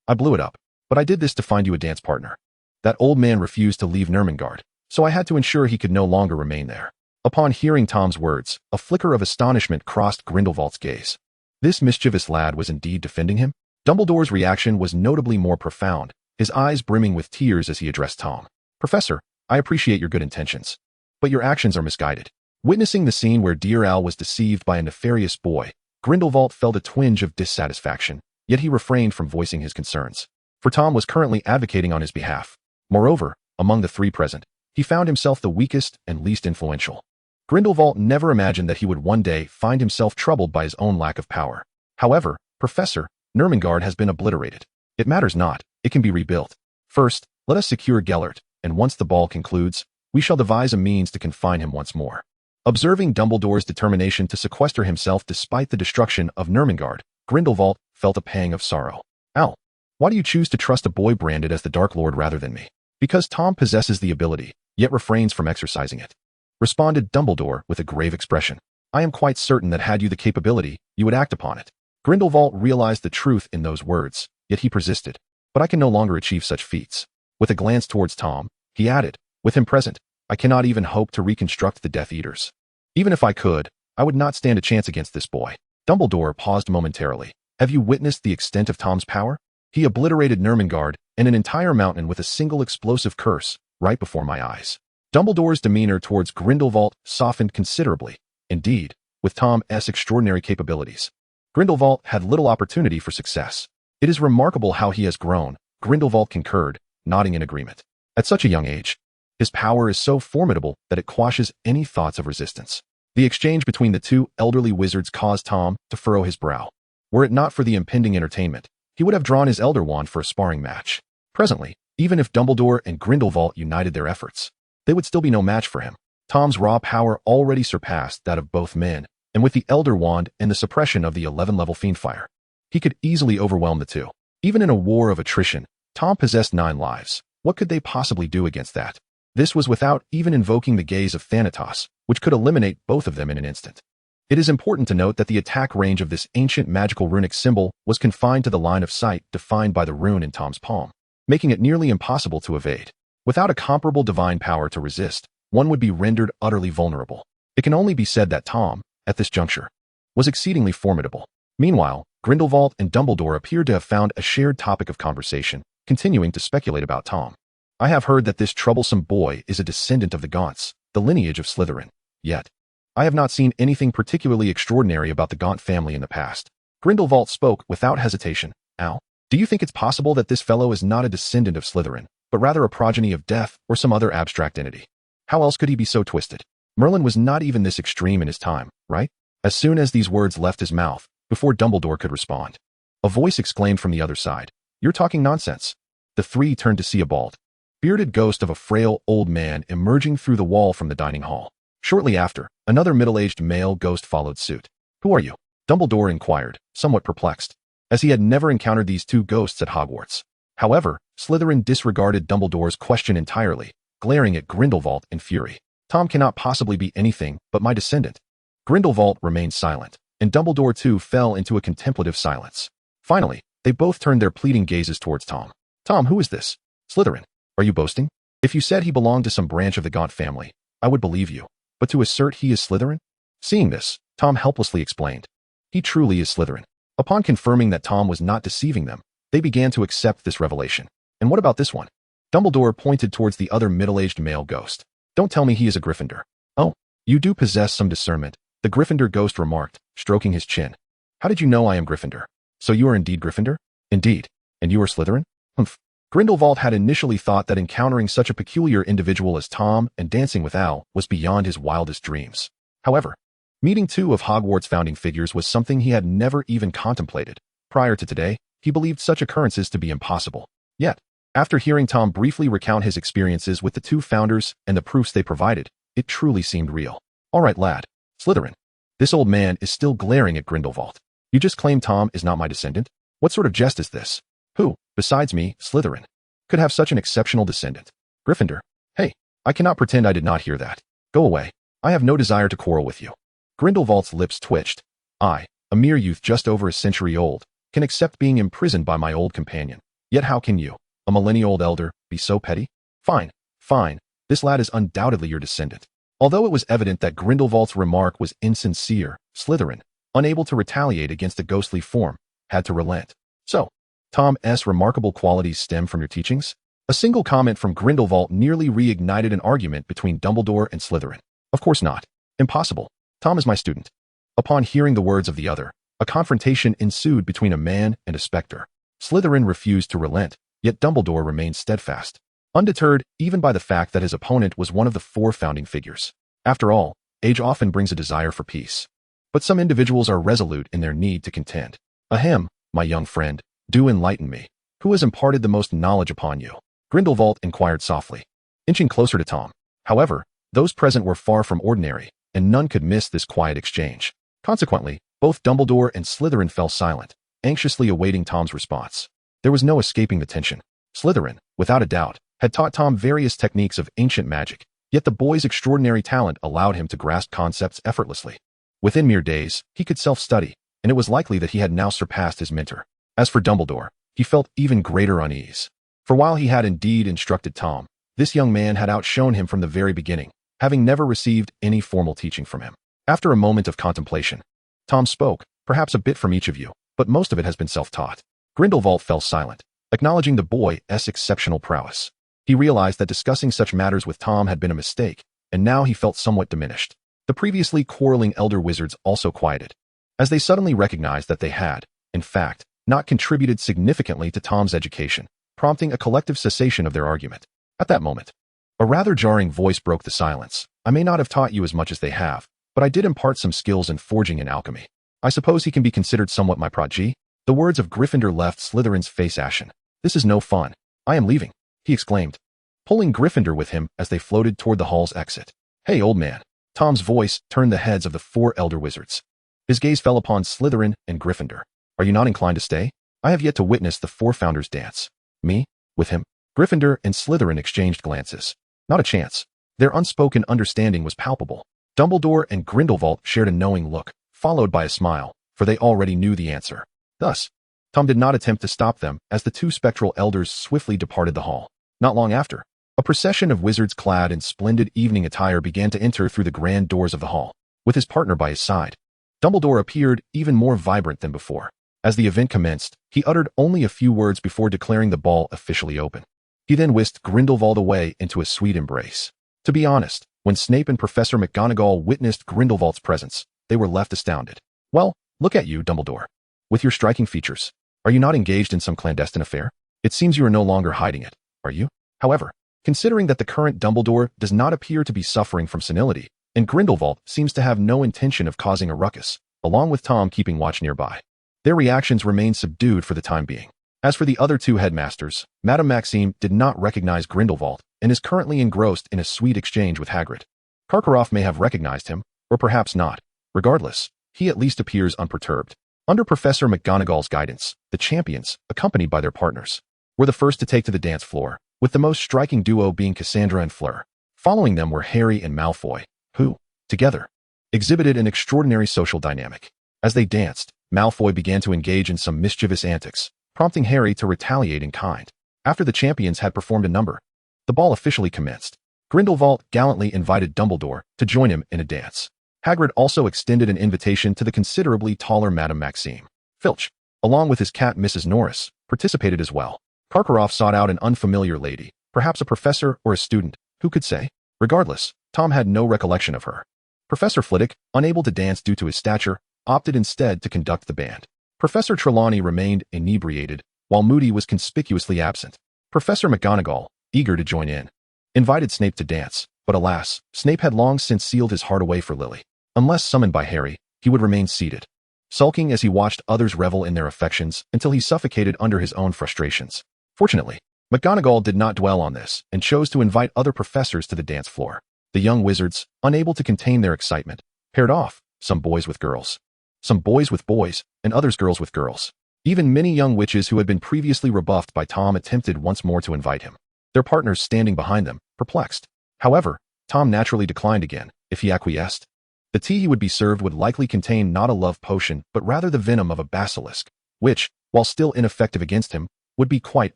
I blew it up, but I did this to find you a dance partner. That old man refused to leave Ermengarde, so I had to ensure he could no longer remain there. Upon hearing Tom's words, a flicker of astonishment crossed Grindelwald's gaze. This mischievous lad was indeed defending him? Dumbledore's reaction was notably more profound, his eyes brimming with tears as he addressed Tom. Professor, I appreciate your good intentions, but your actions are misguided. Witnessing the scene where Dear Al was deceived by a nefarious boy, Grindelwald felt a twinge of dissatisfaction, yet he refrained from voicing his concerns. For Tom was currently advocating on his behalf. Moreover, among the three present, he found himself the weakest and least influential. Grindelwald never imagined that he would one day find himself troubled by his own lack of power. However, Professor, Ermengarde has been obliterated. It matters not, it can be rebuilt. First, let us secure Gellert, and once the ball concludes, we shall devise a means to confine him once more. Observing Dumbledore's determination to sequester himself despite the destruction of Ermengarde, Grindelwald felt a pang of sorrow. Al, why do you choose to trust a boy branded as the Dark Lord rather than me? Because Tom possesses the ability, yet refrains from exercising it, responded Dumbledore with a grave expression. I am quite certain that had you the capability, you would act upon it. Grindelwald realized the truth in those words, yet he persisted. But I can no longer achieve such feats. With a glance towards Tom, he added, with him present, I cannot even hope to reconstruct the Death Eaters. Even if I could, I would not stand a chance against this boy. Dumbledore paused momentarily. Have you witnessed the extent of Tom's power? He obliterated Ermengarde and an entire mountain with a single explosive curse, right before my eyes. Dumbledore's demeanor towards Grindelwald softened considerably. Indeed, with Tom's extraordinary capabilities, Grindelwald had little opportunity for success. It is remarkable how he has grown, Grindelwald concurred, nodding in agreement. At such a young age, his power is so formidable that it quashes any thoughts of resistance. The exchange between the two elderly wizards caused Tom to furrow his brow. Were it not for the impending entertainment, he would have drawn his Elder Wand for a sparring match. Presently, even if Dumbledore and Grindelwald united their efforts, they would still be no match for him. Tom's raw power already surpassed that of both men, and with the Elder Wand and the suppression of the 11-level Fiendfire, he could easily overwhelm the two. Even in a war of attrition, Tom possessed 9 lives. What could they possibly do against that? This was without even invoking the gaze of Thanatos, which could eliminate both of them in an instant. It is important to note that the attack range of this ancient magical runic symbol was confined to the line of sight defined by the rune in Tom's palm, making it nearly impossible to evade. Without a comparable divine power to resist, one would be rendered utterly vulnerable. It can only be said that Tom, at this juncture, was exceedingly formidable. Meanwhile, Grindelwald and Dumbledore appeared to have found a shared topic of conversation, continuing to speculate about Tom. I have heard that this troublesome boy is a descendant of the Gaunts, the lineage of Slytherin. Yet, I have not seen anything particularly extraordinary about the Gaunt family in the past. Grindelwald spoke without hesitation. Al, do you think it's possible that this fellow is not a descendant of Slytherin, but rather a progeny of death or some other abstract entity. How else could he be so twisted? Merlin was not even this extreme in his time, right? As soon as these words left his mouth, before Dumbledore could respond, a voice exclaimed from the other side, "You're talking nonsense." The three turned to see a bald, bearded ghost of a frail old man emerging through the wall from the dining hall. Shortly after, another middle-aged male ghost followed suit. "Who are you?" Dumbledore inquired, somewhat perplexed, as he had never encountered these two ghosts at Hogwarts. However, Slytherin disregarded Dumbledore's question entirely, glaring at Grindelwald in fury. "Tom cannot possibly be anything but my descendant." Grindelwald remained silent, and Dumbledore too fell into a contemplative silence. Finally, they both turned their pleading gazes towards Tom. "Tom, who is this?" "Slytherin. Are you boasting? If you said he belonged to some branch of the Gaunt family, I would believe you. But to assert he is Slytherin?" Seeing this, Tom helplessly explained, "He truly is Slytherin." Upon confirming that Tom was not deceiving them, they began to accept this revelation. "And what about this one?" Dumbledore pointed towards the other middle-aged male ghost. "Don't tell me he is a Gryffindor." "Oh, you do possess some discernment," the Gryffindor ghost remarked, stroking his chin. "How did you know I am Gryffindor?" "So you are indeed Gryffindor?" "Indeed. And you are Slytherin?" "Humph." Grindelwald had initially thought that encountering such a peculiar individual as Tom and dancing with Al was beyond his wildest dreams. However, meeting two of Hogwarts' founding figures was something he had never even contemplated. Prior to today, he believed such occurrences to be impossible. Yet, after hearing Tom briefly recount his experiences with the two founders and the proofs they provided, it truly seemed real. "All right, lad. Slytherin." This old man is still glaring at Grindelwald. "You just claim Tom is not my descendant? What sort of jest is this? Who, besides me, Slytherin, could have such an exceptional descendant? Gryffindor? Hey, I cannot pretend I did not hear that. Go away. I have no desire to quarrel with you." Grindelwald's lips twitched. "I, a mere youth just over a century old, can accept being imprisoned by my old companion. Yet how can you, a millennia-old elder, be so petty? Fine, fine, this lad is undoubtedly your descendant." Although it was evident that Grindelwald's remark was insincere, Slytherin, unable to retaliate against the ghostly form, had to relent. "So, Tom's remarkable qualities stem from your teachings?" A single comment from Grindelwald nearly reignited an argument between Dumbledore and Slytherin. "Of course not. Impossible. Tom is my student." Upon hearing the words of the other, a confrontation ensued between a man and a specter. Slytherin refused to relent, yet Dumbledore remained steadfast, undeterred even by the fact that his opponent was one of the four founding figures. After all, age often brings a desire for peace. But some individuals are resolute in their need to contend. "Ahem, my young friend, do enlighten me. Who has imparted the most knowledge upon you?" Grindelwald inquired softly, inching closer to Tom. However, those present were far from ordinary, and none could miss this quiet exchange. Consequently, both Dumbledore and Slytherin fell silent, anxiously awaiting Tom's response. There was no escaping the tension. Slytherin, without a doubt, had taught Tom various techniques of ancient magic, yet the boy's extraordinary talent allowed him to grasp concepts effortlessly. Within mere days, he could self-study, and it was likely that he had now surpassed his mentor. As for Dumbledore, he felt even greater unease. For while he had indeed instructed Tom, this young man had outshone him from the very beginning, having never received any formal teaching from him. After a moment of contemplation, Tom spoke, "Perhaps a bit from each of you, but most of it has been self-taught." Grindelwald fell silent, acknowledging the boy's exceptional prowess. He realized that discussing such matters with Tom had been a mistake, and now he felt somewhat diminished. The previously quarreling elder wizards also quieted, as they suddenly recognized that they had, in fact, not contributed significantly to Tom's education, prompting a collective cessation of their argument. At that moment, a rather jarring voice broke the silence. "I may not have taught you as much as they have, but I did impart some skills in forging and alchemy. I suppose he can be considered somewhat my protege." The words of Gryffindor left Slytherin's face ashen. "This is no fun. I am leaving," he exclaimed, pulling Gryffindor with him as they floated toward the hall's exit. "Hey, old man." Tom's voice turned the heads of the four elder wizards. His gaze fell upon Slytherin and Gryffindor. "Are you not inclined to stay? I have yet to witness the four founders dance." "Me? With him?" Gryffindor and Slytherin exchanged glances. Not a chance. Their unspoken understanding was palpable. Dumbledore and Grindelwald shared a knowing look, followed by a smile, for they already knew the answer. Thus, Tom did not attempt to stop them as the two spectral elders swiftly departed the hall. Not long after, a procession of wizards clad in splendid evening attire began to enter through the grand doors of the hall, with his partner by his side. Dumbledore appeared even more vibrant than before. As the event commenced, he uttered only a few words before declaring the ball officially open. He then whisked Grindelwald away into a sweet embrace. To be honest, when Snape and Professor McGonagall witnessed Grindelwald's presence, they were left astounded. "Well, look at you, Dumbledore. With your striking features. Are you not engaged in some clandestine affair? It seems you are no longer hiding it, are you?" However, considering that the current Dumbledore does not appear to be suffering from senility, and Grindelwald seems to have no intention of causing a ruckus, along with Tom keeping watch nearby, their reactions remain subdued for the time being. As for the other two headmasters, Madame Maxime did not recognize Grindelwald and is currently engrossed in a sweet exchange with Hagrid. Karkaroff may have recognized him, or perhaps not. Regardless, he at least appears unperturbed. Under Professor McGonagall's guidance, the champions, accompanied by their partners, were the first to take to the dance floor, with the most striking duo being Cassandra and Fleur. Following them were Harry and Malfoy, who, together, exhibited an extraordinary social dynamic. As they danced, Malfoy began to engage in some mischievous antics, prompting Harry to retaliate in kind. After the champions had performed a number, the ball officially commenced. Grindelwald gallantly invited Dumbledore to join him in a dance. Hagrid also extended an invitation to the considerably taller Madame Maxime. Filch, along with his cat Mrs. Norris, participated as well. Karkaroff sought out an unfamiliar lady, perhaps a professor or a student, who could say? Regardless, Tom had no recollection of her. Professor Flitwick, unable to dance due to his stature, opted instead to conduct the band. Professor Trelawney remained inebriated, while Moody was conspicuously absent. Professor McGonagall, eager to join in, invited Snape to dance, but alas, Snape had long since sealed his heart away for Lily. Unless summoned by Harry, he would remain seated, sulking as he watched others revel in their affections until he suffocated under his own frustrations. Fortunately, McGonagall did not dwell on this and chose to invite other professors to the dance floor. The young wizards, unable to contain their excitement, paired off, some boys with girls, some boys with boys, and others girls with girls. Even many young witches who had been previously rebuffed by Tom attempted once more to invite him, their partners standing behind them, perplexed. However, Tom naturally declined again, if he acquiesced. The tea he would be served would likely contain not a love potion but rather the venom of a basilisk, which, while still ineffective against him, would be quite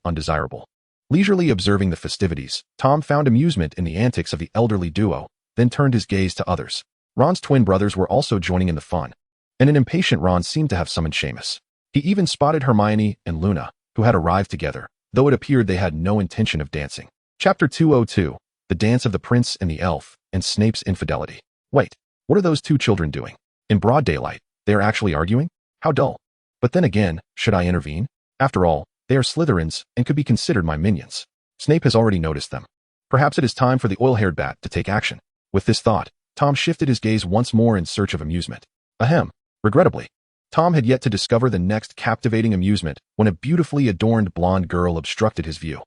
undesirable. Leisurely observing the festivities, Tom found amusement in the antics of the elderly duo, then turned his gaze to others. Ron's twin brothers were also joining in the fun, and an impatient Ron seemed to have summoned Seamus. He even spotted Hermione and Luna, who had arrived together, though it appeared they had no intention of dancing. Chapter 202, The Dance of the Prince and the Elf, and Snape's Infidelity. Wait, what are those two children doing? In broad daylight, they are actually arguing? How dull. But then again, should I intervene? After all, they are Slytherins and could be considered my minions. Snape has already noticed them. Perhaps it is time for the oil-haired bat to take action. With this thought, Tom shifted his gaze once more in search of amusement. Ahem. Regrettably, Tom had yet to discover the next captivating amusement when a beautifully adorned blonde girl obstructed his view.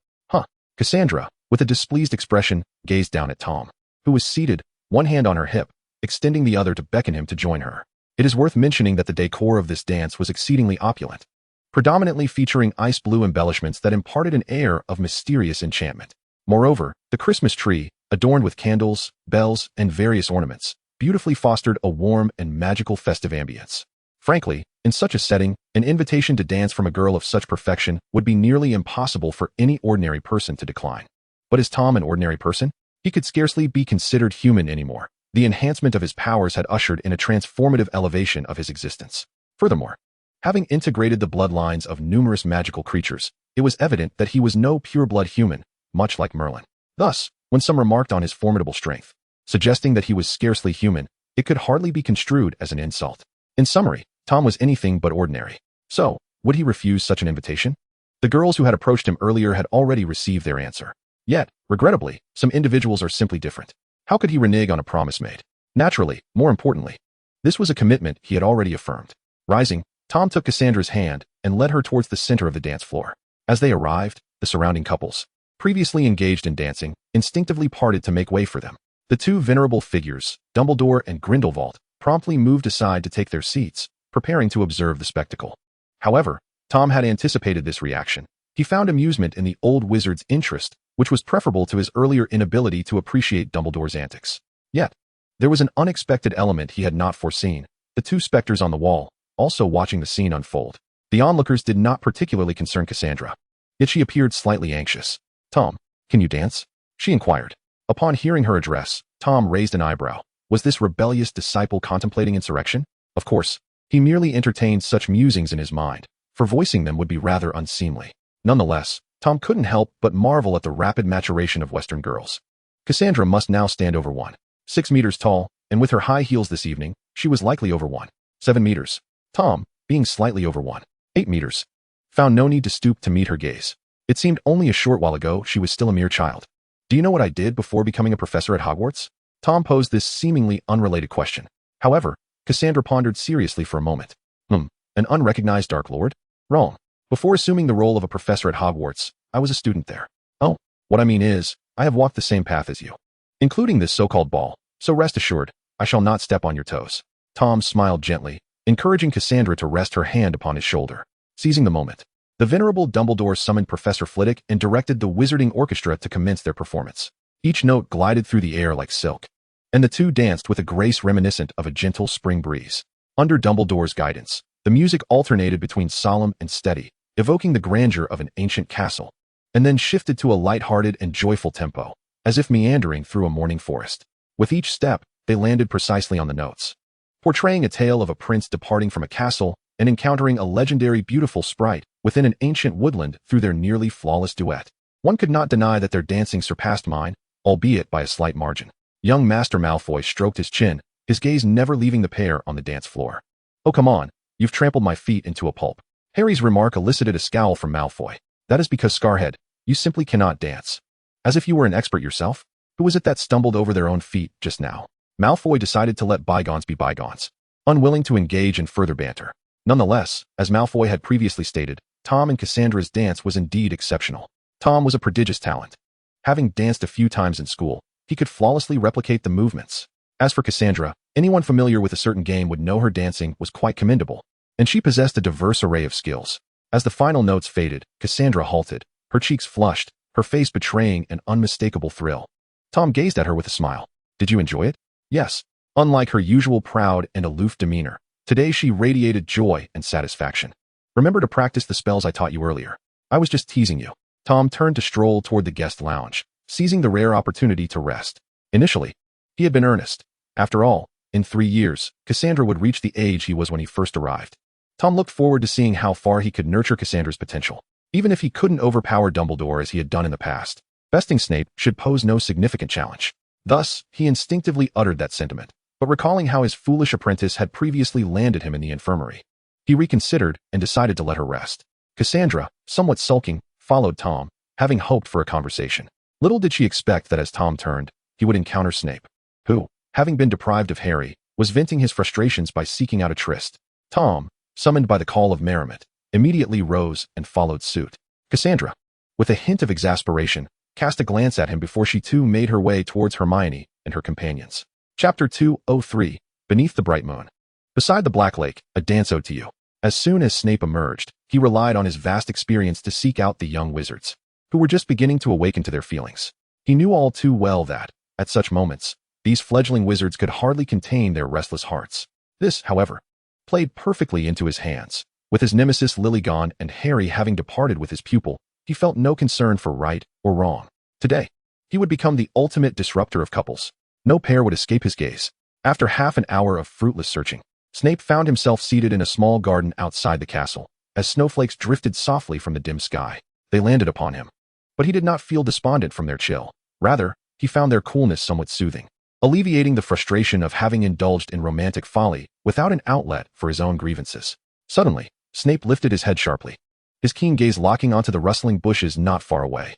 Cassandra, with a displeased expression, gazed down at Tom, who was seated, one hand on her hip, extending the other to beckon him to join her. It is worth mentioning that the decor of this dance was exceedingly opulent, predominantly featuring ice blue embellishments that imparted an air of mysterious enchantment. Moreover, the Christmas tree, adorned with candles, bells, and various ornaments, beautifully fostered a warm and magical festive ambience. Frankly, in such a setting, an invitation to dance from a girl of such perfection would be nearly impossible for any ordinary person to decline. But is Tom an ordinary person? He could scarcely be considered human anymore. The enhancement of his powers had ushered in a transformative elevation of his existence. Furthermore, having integrated the bloodlines of numerous magical creatures, it was evident that he was no pure-blood human, much like Merlin. Thus, when some remarked on his formidable strength, suggesting that he was scarcely human, it could hardly be construed as an insult. In summary, Tom was anything but ordinary. So, would he refuse such an invitation? The girls who had approached him earlier had already received their answer. Yet, regrettably, some individuals are simply different. How could he renege on a promise made? Naturally, more importantly, this was a commitment he had already affirmed. Rising, Tom took Cassandra's hand and led her towards the center of the dance floor. As they arrived, the surrounding couples, previously engaged in dancing, instinctively parted to make way for them. The two venerable figures, Dumbledore and Grindelwald, promptly moved aside to take their seats, preparing to observe the spectacle. However, Tom had anticipated this reaction. He found amusement in the old wizard's interest, which was preferable to his earlier inability to appreciate Dumbledore's antics. Yet, there was an unexpected element he had not foreseen: the two specters on the wall, also watching the scene unfold. The onlookers did not particularly concern Cassandra, yet she appeared slightly anxious. "Tom, can you dance?" she inquired. Upon hearing her address, Tom raised an eyebrow. Was this rebellious disciple contemplating insurrection? Of course, he merely entertained such musings in his mind, for voicing them would be rather unseemly. Nonetheless, Tom couldn't help but marvel at the rapid maturation of Western girls. Cassandra must now stand over 1.6 meters tall, and with her high heels this evening, she was likely over 1.7 meters. Tom, being slightly over 1.8 meters, found no need to stoop to meet her gaze. It seemed only a short while ago she was still a mere child. Do you know what I did before becoming a professor at Hogwarts? Tom posed this seemingly unrelated question. However, Cassandra pondered seriously for a moment. An unrecognized Dark Lord? Wrong. Before assuming the role of a professor at Hogwarts, I was a student there. Oh, what I mean is, I have walked the same path as you, including this so-called ball, so rest assured, I shall not step on your toes. Tom smiled gently, encouraging Cassandra to rest her hand upon his shoulder. Seizing the moment, the venerable Dumbledore summoned Professor Flitwick and directed the Wizarding Orchestra to commence their performance. Each note glided through the air like silk, and the two danced with a grace reminiscent of a gentle spring breeze. Under Dumbledore's guidance, the music alternated between solemn and steady, evoking the grandeur of an ancient castle, and then shifted to a light-hearted and joyful tempo, as if meandering through a morning forest. With each step, they landed precisely on the notes, portraying a tale of a prince departing from a castle and encountering a legendary beautiful sprite within an ancient woodland through their nearly flawless duet. One could not deny that their dancing surpassed mine, albeit by a slight margin. Young Master Malfoy stroked his chin, his gaze never leaving the pair on the dance floor. Oh, come on, you've trampled my feet into a pulp. Harry's remark elicited a scowl from Malfoy. That is because, Scarhead, you simply cannot dance. As if you were an expert yourself? Who was it that stumbled over their own feet just now? Malfoy decided to let bygones be bygones, unwilling to engage in further banter. Nonetheless, as Malfoy had previously stated, Tom and Cassandra's dance was indeed exceptional. Tom was a prodigious talent. Having danced a few times in school, he could flawlessly replicate the movements. As for Cassandra, anyone familiar with a certain game would know her dancing was quite commendable, and she possessed a diverse array of skills. As the final notes faded, Cassandra halted, her cheeks flushed, her face betraying an unmistakable thrill. Tom gazed at her with a smile. Did you enjoy it? Yes. Unlike her usual proud and aloof demeanor, today she radiated joy and satisfaction. Remember to practice the spells I taught you earlier. I was just teasing you. Tom turned to stroll toward the guest lounge, seizing the rare opportunity to rest. Initially, he had been earnest. After all, in 3 years, Cassandra would reach the age he was when he first arrived. Tom looked forward to seeing how far he could nurture Cassandra's potential. Even if he couldn't overpower Dumbledore as he had done in the past, besting Snape should pose no significant challenge. Thus, he instinctively uttered that sentiment, but recalling how his foolish apprentice had previously landed him in the infirmary, he reconsidered and decided to let her rest. Cassandra, somewhat sulking, followed Tom, having hoped for a conversation. Little did she expect that as Tom turned, he would encounter Snape, who, having been deprived of Harry, was venting his frustrations by seeking out a tryst. Tom, summoned by the call of merriment, immediately rose and followed suit. Cassandra, with a hint of exasperation, cast a glance at him before she too made her way towards Hermione and her companions. Chapter 203, Beneath the Bright Moon. Beside the Black Lake, a dance ode to you. As soon as Snape emerged, he relied on his vast experience to seek out the young wizards, who were just beginning to awaken to their feelings. He knew all too well that, at such moments, these fledgling wizards could hardly contain their restless hearts. This, however, played perfectly into his hands. With his nemesis Lily gone and Harry having departed with his pupil, he felt no concern for right or wrong. Today, he would become the ultimate disruptor of couples. No pair would escape his gaze. After half an hour of fruitless searching, Snape found himself seated in a small garden outside the castle. As snowflakes drifted softly from the dim sky, they landed upon him. But he did not feel despondent from their chill. Rather, he found their coolness somewhat soothing, alleviating the frustration of having indulged in romantic folly without an outlet for his own grievances. Suddenly, Snape lifted his head sharply, his keen gaze locking onto the rustling bushes not far away.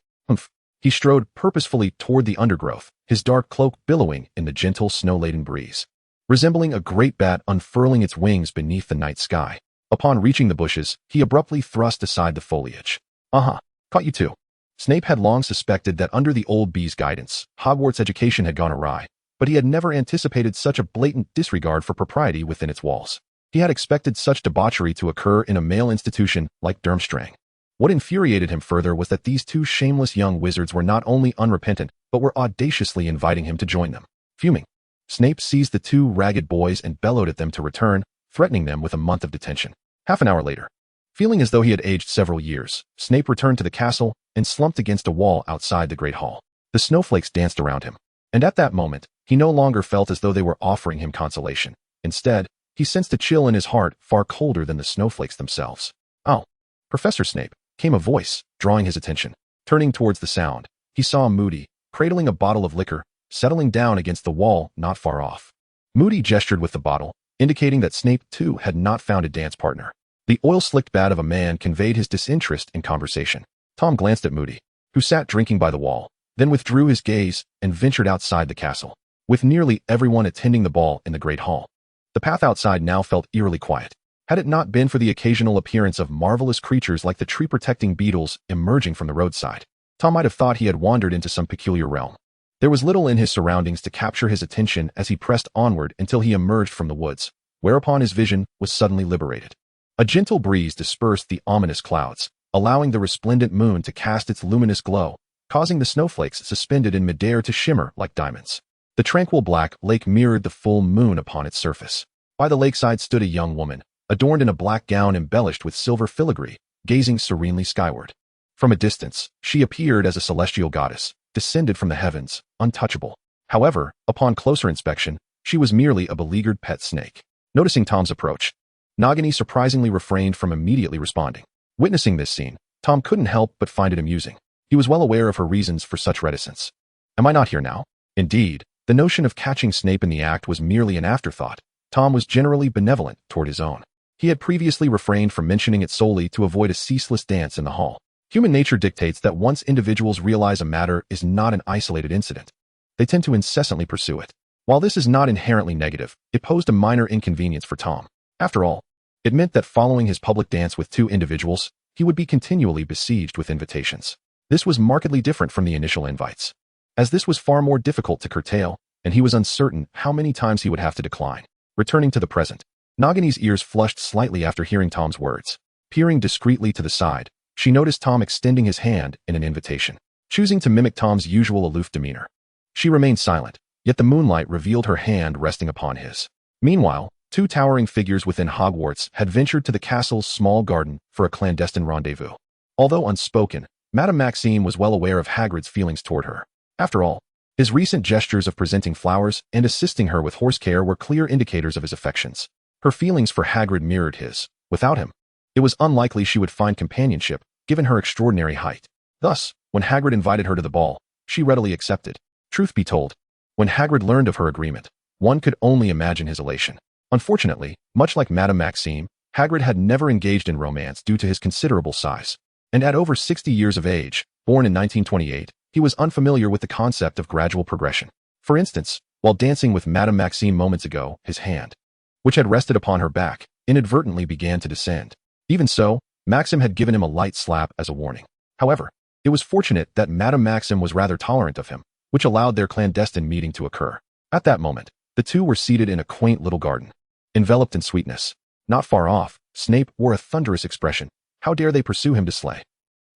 He strode purposefully toward the undergrowth, his dark cloak billowing in the gentle snow-laden breeze, resembling a great bat unfurling its wings beneath the night sky. Upon reaching the bushes, he abruptly thrust aside the foliage. Caught you too. Snape had long suspected that under the old bee's guidance, Hogwarts education had gone awry, but he had never anticipated such a blatant disregard for propriety within its walls. He had expected such debauchery to occur in a male institution like Durmstrang. What infuriated him further was that these two shameless young wizards were not only unrepentant, but were audaciously inviting him to join them. Fuming, Snape seized the two ragged boys and bellowed at them to return, threatening them with a month of detention. Half an hour later, feeling as though he had aged several years, Snape returned to the castle and slumped against a wall outside the Great Hall. The snowflakes danced around him, and at that moment, he no longer felt as though they were offering him consolation. Instead, he sensed a chill in his heart far colder than the snowflakes themselves. "Oh, Professor Snape," came a voice, drawing his attention. Turning towards the sound, he saw Moody, cradling a bottle of liquor, settling down against the wall not far off. Moody gestured with the bottle, indicating that Snape too had not found a dance partner. The oil-slicked bat of a man conveyed his disinterest in conversation. Tom glanced at Moody, who sat drinking by the wall, then withdrew his gaze and ventured outside the castle, with nearly everyone attending the ball in the great hall. The path outside now felt eerily quiet. Had it not been for the occasional appearance of marvelous creatures like the tree-protecting beetles emerging from the roadside, Tom might have thought he had wandered into some peculiar realm. There was little in his surroundings to capture his attention as he pressed onward until he emerged from the woods, whereupon his vision was suddenly liberated. A gentle breeze dispersed the ominous clouds, allowing the resplendent moon to cast its luminous glow, causing the snowflakes suspended in midair to shimmer like diamonds. The tranquil black lake mirrored the full moon upon its surface. By the lakeside stood a young woman, adorned in a black gown embellished with silver filigree, gazing serenely skyward. From a distance, she appeared as a celestial goddess, descended from the heavens, untouchable. However, upon closer inspection, she was merely a beleaguered pet snake. Noticing Tom's approach, Nagini surprisingly refrained from immediately responding. Witnessing this scene, Tom couldn't help but find it amusing. He was well aware of her reasons for such reticence. Am I not here now? Indeed, the notion of catching Snape in the act was merely an afterthought. Tom was generally benevolent toward his own. He had previously refrained from mentioning it solely to avoid a ceaseless dance in the hall. Human nature dictates that once individuals realize a matter is not an isolated incident, they tend to incessantly pursue it. While this is not inherently negative, it posed a minor inconvenience for Tom. After all, it meant that following his public dance with two individuals, he would be continually besieged with invitations. This was markedly different from the initial invites, as this was far more difficult to curtail, and he was uncertain how many times he would have to decline. Returning to the present, Nagini's ears flushed slightly after hearing Tom's words. Peering discreetly to the side, she noticed Tom extending his hand in an invitation. Choosing to mimic Tom's usual aloof demeanor, she remained silent, yet the moonlight revealed her hand resting upon his. Meanwhile, two towering figures within Hogwarts had ventured to the castle's small garden for a clandestine rendezvous. Although unspoken, Madame Maxime was well aware of Hagrid's feelings toward her. After all, his recent gestures of presenting flowers and assisting her with horse care were clear indicators of his affections. Her feelings for Hagrid mirrored his. Without him, it was unlikely she would find companionship, given her extraordinary height. Thus, when Hagrid invited her to the ball, she readily accepted. Truth be told, when Hagrid learned of her agreement, one could only imagine his elation. Unfortunately, much like Madame Maxime, Hagrid had never engaged in romance due to his considerable size. And at over 60 years of age, born in 1928, he was unfamiliar with the concept of gradual progression. For instance, while dancing with Madame Maxime moments ago, his hand, which had rested upon her back, inadvertently began to descend. Even so, Maxim had given him a light slap as a warning. However, it was fortunate that Madame Maxim was rather tolerant of him, which allowed their clandestine meeting to occur. At that moment, the two were seated in a quaint little garden, enveloped in sweetness. Not far off, Snape wore a thunderous expression. How dare they pursue him to slay?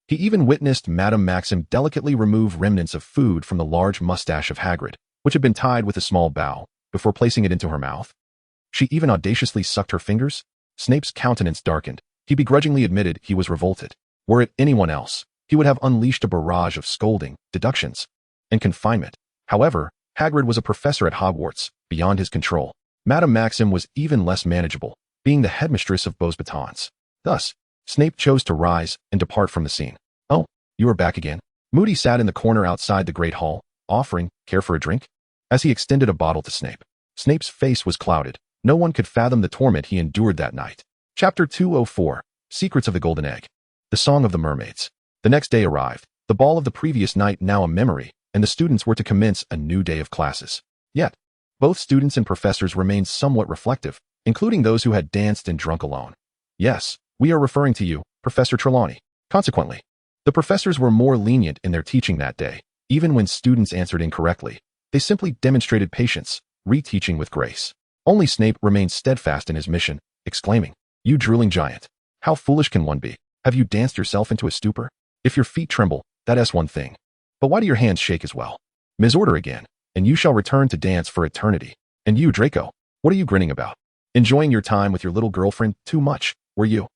He even witnessed Madame Maxim delicately remove remnants of food from the large mustache of Hagrid, which had been tied with a small bow, before placing it into her mouth. She even audaciously sucked her fingers. Snape's countenance darkened. He begrudgingly admitted he was revolted. Were it anyone else, he would have unleashed a barrage of scolding, deductions, and confinement. However, Hagrid was a professor at Hogwarts, beyond his control. Madame Maxim was even less manageable, being the headmistress of Beauxbatons. Thus, Snape chose to rise and depart from the scene. Oh, you are back again. Moody sat in the corner outside the great hall, offering, care for a drink? As he extended a bottle to Snape. Snape's face was clouded. No one could fathom the torment he endured that night. Chapter 204, Secrets of the Golden Egg. The Song of the Mermaids. The next day arrived, the ball of the previous night now a memory, and the students were to commence a new day of classes. Yet, both students and professors remained somewhat reflective, including those who had danced and drunk alone. Yes, we are referring to you, Professor Trelawney. Consequently, the professors were more lenient in their teaching that day. Even when students answered incorrectly, they simply demonstrated patience, reteaching with grace. Only Snape remained steadfast in his mission, exclaiming, "You drooling giant! How foolish can one be? Have you danced yourself into a stupor? If your feet tremble, that's one thing. But why do your hands shake as well? Misorder again, and you shall return to dance for eternity. And you, Draco, what are you grinning about? Enjoying your time with your little girlfriend too much, were you?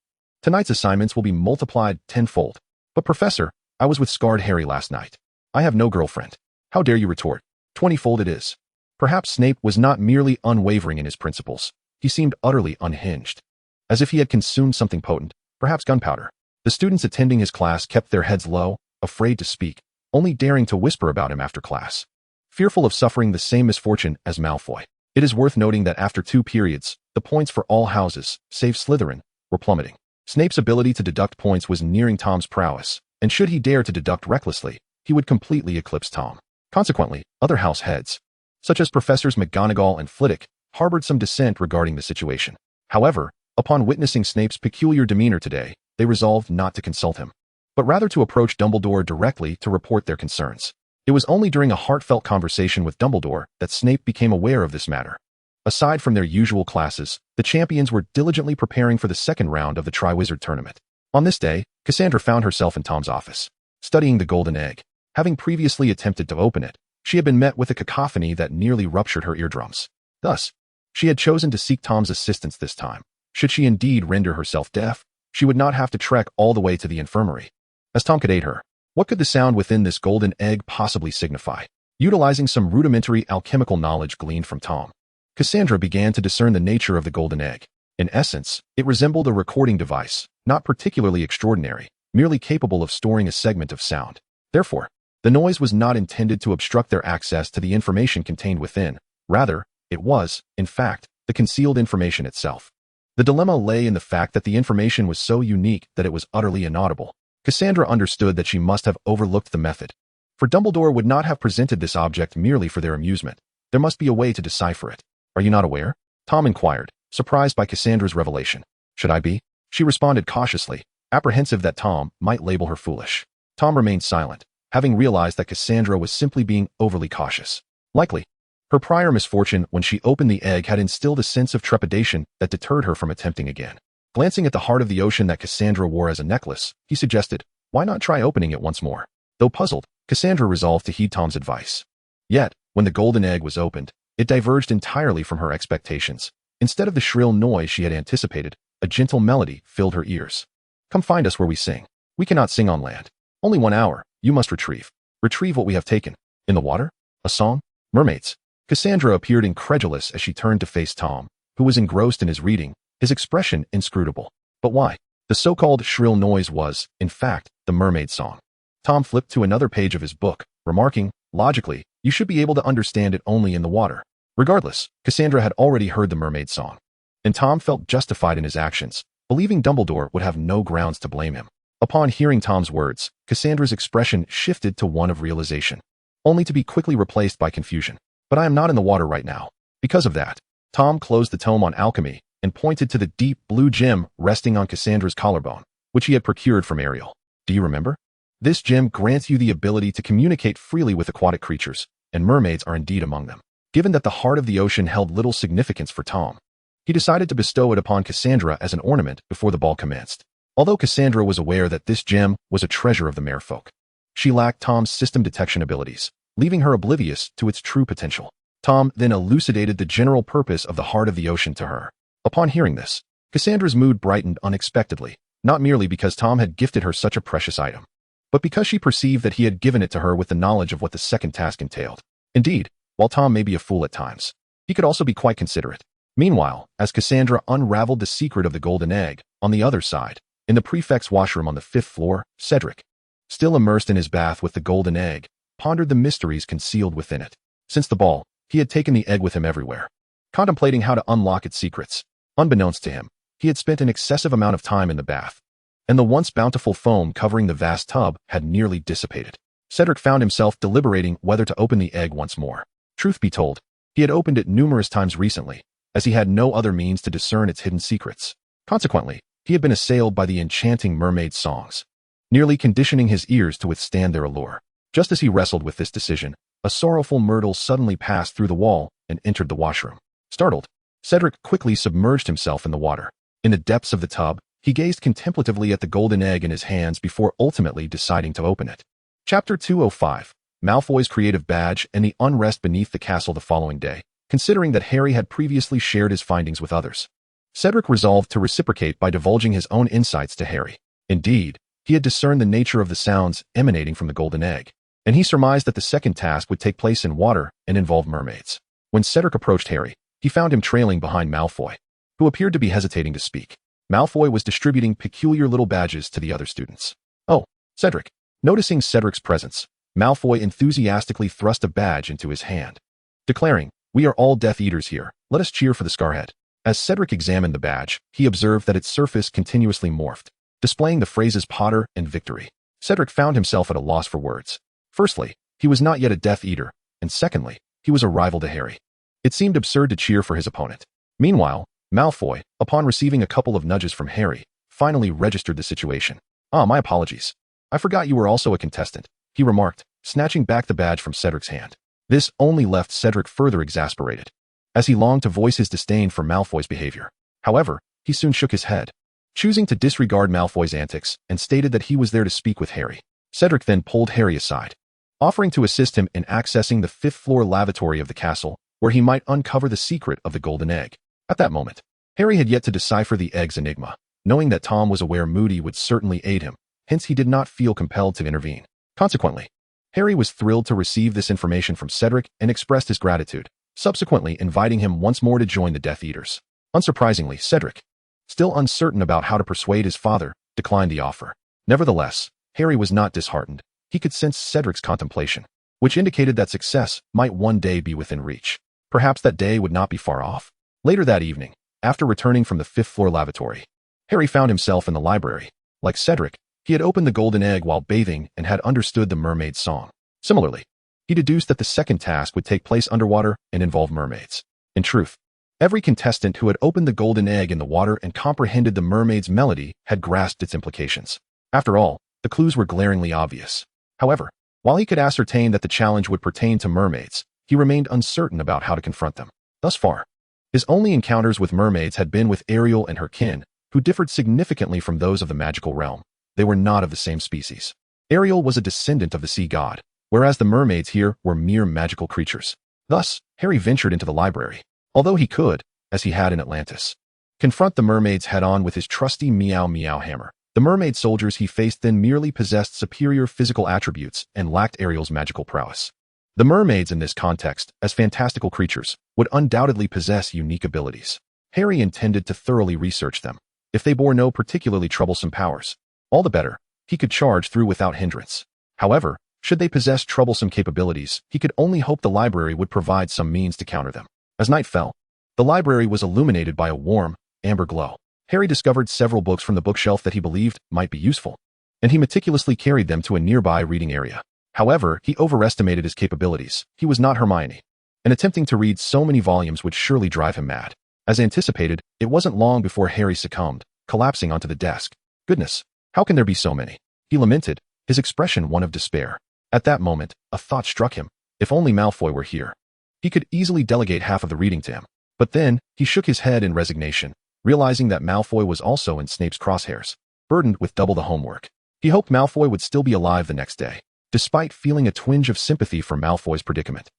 Tonight's assignments will be multiplied tenfold. But Professor, I was with scarred Harry last night. I have no girlfriend. How dare you retort? 20-fold it is." Perhaps Snape was not merely unwavering in his principles. He seemed utterly unhinged, as if he had consumed something potent, perhaps gunpowder. The students attending his class kept their heads low, afraid to speak, only daring to whisper about him after class, fearful of suffering the same misfortune as Malfoy. It is worth noting that after 2 periods, the points for all houses, save Slytherin, were plummeting. Snape's ability to deduct points was nearing Tom's prowess, and should he dare to deduct recklessly, he would completely eclipse Tom. Consequently, other house heads, such as Professors McGonagall and Flitwick, harbored some dissent regarding the situation. However, upon witnessing Snape's peculiar demeanor today, they resolved not to consult him, but rather to approach Dumbledore directly to report their concerns. It was only during a heartfelt conversation with Dumbledore that Snape became aware of this matter. Aside from their usual classes, the champions were diligently preparing for the second round of the Triwizard Tournament. On this day, Cassandra found herself in Tom's office, studying the golden egg. Having previously attempted to open it, she had been met with a cacophony that nearly ruptured her eardrums. Thus, she had chosen to seek Tom's assistance this time. Should she indeed render herself deaf, she would not have to trek all the way to the infirmary. As Tom could aid her, what could the sound within this golden egg possibly signify? Utilizing some rudimentary alchemical knowledge gleaned from Tom, Cassandra began to discern the nature of the golden egg. In essence, it resembled a recording device, not particularly extraordinary, merely capable of storing a segment of sound. Therefore, the noise was not intended to obstruct their access to the information contained within. Rather, it was, in fact, the concealed information itself. The dilemma lay in the fact that the information was so unique that it was utterly inaudible. Cassandra understood that she must have overlooked the method. For Dumbledore would not have presented this object merely for their amusement. There must be a way to decipher it. Are you not aware? Tom inquired, surprised by Cassandra's revelation. Should I be? She responded cautiously, apprehensive that Tom might label her foolish. Tom remained silent, having realized that Cassandra was simply being overly cautious. Likely, her prior misfortune when she opened the egg had instilled a sense of trepidation that deterred her from attempting again. Glancing at the heart of the ocean that Cassandra wore as a necklace, he suggested, why not try opening it once more? Though puzzled, Cassandra resolved to heed Tom's advice. Yet, when the golden egg was opened, it diverged entirely from her expectations. Instead of the shrill noise she had anticipated, a gentle melody filled her ears. Come find us where we sing. We cannot sing on land. Only 1 hour. You must retrieve. Retrieve what we have taken. In the water? A song? Mermaids. Cassandra appeared incredulous as she turned to face Tom, who was engrossed in his reading, his expression inscrutable. But why? The so-called shrill noise was, in fact, the mermaid song. Tom flipped to another page of his book, remarking, logically, you should be able to understand it only in the water. Regardless, Cassandra had already heard the mermaid song, and Tom felt justified in his actions, believing Dumbledore would have no grounds to blame him. Upon hearing Tom's words, Cassandra's expression shifted to one of realization, only to be quickly replaced by confusion. But I am not in the water right now. Because of that, Tom closed the tome on alchemy and pointed to the deep blue gem resting on Cassandra's collarbone, which he had procured from Ariel. Do you remember? This gem grants you the ability to communicate freely with aquatic creatures, and mermaids are indeed among them. Given that the heart of the ocean held little significance for Tom, he decided to bestow it upon Cassandra as an ornament before the ball commenced. Although Cassandra was aware that this gem was a treasure of the merfolk, she lacked Tom's system detection abilities, leaving her oblivious to its true potential. Tom then elucidated the general purpose of the heart of the ocean to her. Upon hearing this, Cassandra's mood brightened unexpectedly, not merely because Tom had gifted her such a precious item, but because she perceived that he had given it to her with the knowledge of what the second task entailed. Indeed, while Tom may be a fool at times, he could also be quite considerate. Meanwhile, as Cassandra unraveled the secret of the golden egg, on the other side, in the prefect's washroom on the 5th floor, Cedric, still immersed in his bath with the golden egg, pondered the mysteries concealed within it. Since the ball, he had taken the egg with him everywhere, contemplating how to unlock its secrets. Unbeknownst to him, he had spent an excessive amount of time in the bath, and the once bountiful foam covering the vast tub had nearly dissipated. Cedric found himself deliberating whether to open the egg once more. Truth be told, he had opened it numerous times recently, as he had no other means to discern its hidden secrets. Consequently, he had been assailed by the enchanting mermaid songs, nearly conditioning his ears to withstand their allure. Just as he wrestled with this decision, a sorrowful Myrtle suddenly passed through the wall and entered the washroom. Startled, Cedric quickly submerged himself in the water. In the depths of the tub, he gazed contemplatively at the golden egg in his hands before ultimately deciding to open it. Chapter 205. Malfoy's Creative Badge and the Unrest Beneath the Castle. The following day, considering that Harry had previously shared his findings with others, Cedric resolved to reciprocate by divulging his own insights to Harry. Indeed, he had discerned the nature of the sounds emanating from the golden egg, and he surmised that the second task would take place in water and involve mermaids. When Cedric approached Harry, he found him trailing behind Malfoy, who appeared to be hesitating to speak. Malfoy was distributing peculiar little badges to the other students. Oh, Cedric. Noticing Cedric's presence, Malfoy enthusiastically thrust a badge into his hand, declaring, "We are all Death Eaters here. Let us cheer for the Scarhead." As Cedric examined the badge, he observed that its surface continuously morphed, displaying the phrases Potter and Victory. Cedric found himself at a loss for words. Firstly, he was not yet a Death Eater, and secondly, he was a rival to Harry. It seemed absurd to cheer for his opponent. Meanwhile, Malfoy, upon receiving a couple of nudges from Harry, finally registered the situation. "Ah, my apologies. I forgot you were also a contestant," he remarked, snatching back the badge from Cedric's hand. This only left Cedric further exasperated, as he longed to voice his disdain for Malfoy's behavior. However, he soon shook his head, choosing to disregard Malfoy's antics, and stated that he was there to speak with Harry. Cedric then pulled Harry aside, offering to assist him in accessing the fifth-floor lavatory of the castle, where he might uncover the secret of the golden egg. At that moment, Harry had yet to decipher the egg's enigma, knowing that Tom was aware Moody would certainly aid him, hence he did not feel compelled to intervene. Consequently, Harry was thrilled to receive this information from Cedric and expressed his gratitude, subsequently inviting him once more to join the Death Eaters. Unsurprisingly, Cedric, still uncertain about how to persuade his father, declined the offer. Nevertheless, Harry was not disheartened. He could sense Cedric's contemplation, which indicated that success might one day be within reach. Perhaps that day would not be far off. Later that evening, after returning from the fifth-floor lavatory, Harry found himself in the library. Like Cedric, he had opened the golden egg while bathing and had understood the mermaid's song. Similarly, he deduced that the second task would take place underwater and involve mermaids. In truth, every contestant who had opened the golden egg in the water and comprehended the mermaid's melody had grasped its implications. After all, the clues were glaringly obvious. However, while he could ascertain that the challenge would pertain to mermaids, he remained uncertain about how to confront them. Thus far, his only encounters with mermaids had been with Ariel and her kin, who differed significantly from those of the magical realm. They were not of the same species. Ariel was a descendant of the sea god, whereas the mermaids here were mere magical creatures. Thus, Harry ventured into the library, although he could, as he had in Atlantis, confront the mermaids head-on with his trusty meow meow hammer. The mermaid soldiers he faced then merely possessed superior physical attributes and lacked Ariel's magical prowess. The mermaids in this context, as fantastical creatures, would undoubtedly possess unique abilities. Harry intended to thoroughly research them. If they bore no particularly troublesome powers, all the better, he could charge through without hindrance. However, should they possess troublesome capabilities, he could only hope the library would provide some means to counter them. As night fell, the library was illuminated by a warm, amber glow. Harry discovered several books from the bookshelf that he believed might be useful, and he meticulously carried them to a nearby reading area. However, he overestimated his capabilities. He was not Hermione, and attempting to read so many volumes would surely drive him mad. As anticipated, it wasn't long before Harry succumbed, collapsing onto the desk. Goodness, how can there be so many? He lamented, his expression one of despair. At that moment, a thought struck him. If only Malfoy were here, he could easily delegate half of the reading to him. But then, he shook his head in resignation, realizing that Malfoy was also in Snape's crosshairs, burdened with double the homework. He hoped Malfoy would still be alive the next day, despite feeling a twinge of sympathy for Malfoy's predicament.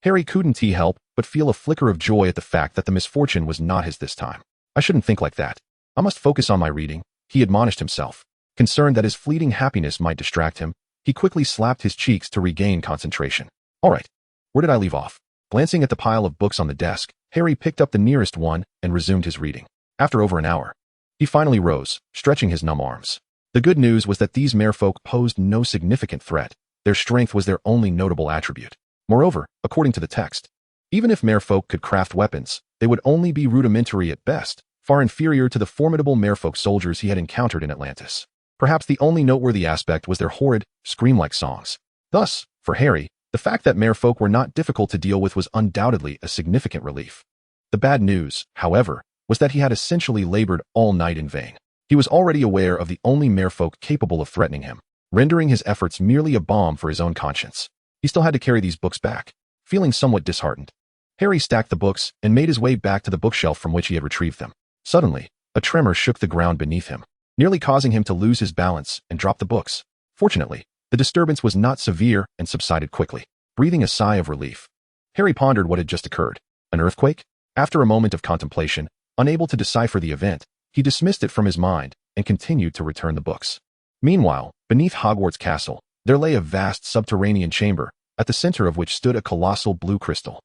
Harry couldn't help but feel a flicker of joy at the fact that the misfortune was not his this time. I shouldn't think like that. I must focus on my reading, he admonished himself. Concerned that his fleeting happiness might distract him, he quickly slapped his cheeks to regain concentration. All right, where did I leave off? Glancing at the pile of books on the desk, Harry picked up the nearest one and resumed his reading. After over an hour, he finally rose, stretching his numb arms. The good news was that these merfolk posed no significant threat. Their strength was their only notable attribute. Moreover, according to the text, even if merfolk could craft weapons, they would only be rudimentary at best, far inferior to the formidable merfolk soldiers he had encountered in Atlantis. Perhaps the only noteworthy aspect was their horrid, scream-like songs. Thus, for Harry, the fact that merfolk were not difficult to deal with was undoubtedly a significant relief. The bad news, however, was that he had essentially labored all night in vain. He was already aware of the only merfolk capable of threatening him, rendering his efforts merely a balm for his own conscience. He still had to carry these books back. Feeling somewhat disheartened, Harry stacked the books and made his way back to the bookshelf from which he had retrieved them. Suddenly, a tremor shook the ground beneath him, nearly causing him to lose his balance and drop the books. Fortunately, the disturbance was not severe and subsided quickly. Breathing a sigh of relief, Harry pondered what had just occurred. An earthquake? After a moment of contemplation, unable to decipher the event, he dismissed it from his mind and continued to return the books. Meanwhile, beneath Hogwarts Castle, there lay a vast subterranean chamber, at the center of which stood a colossal blue crystal.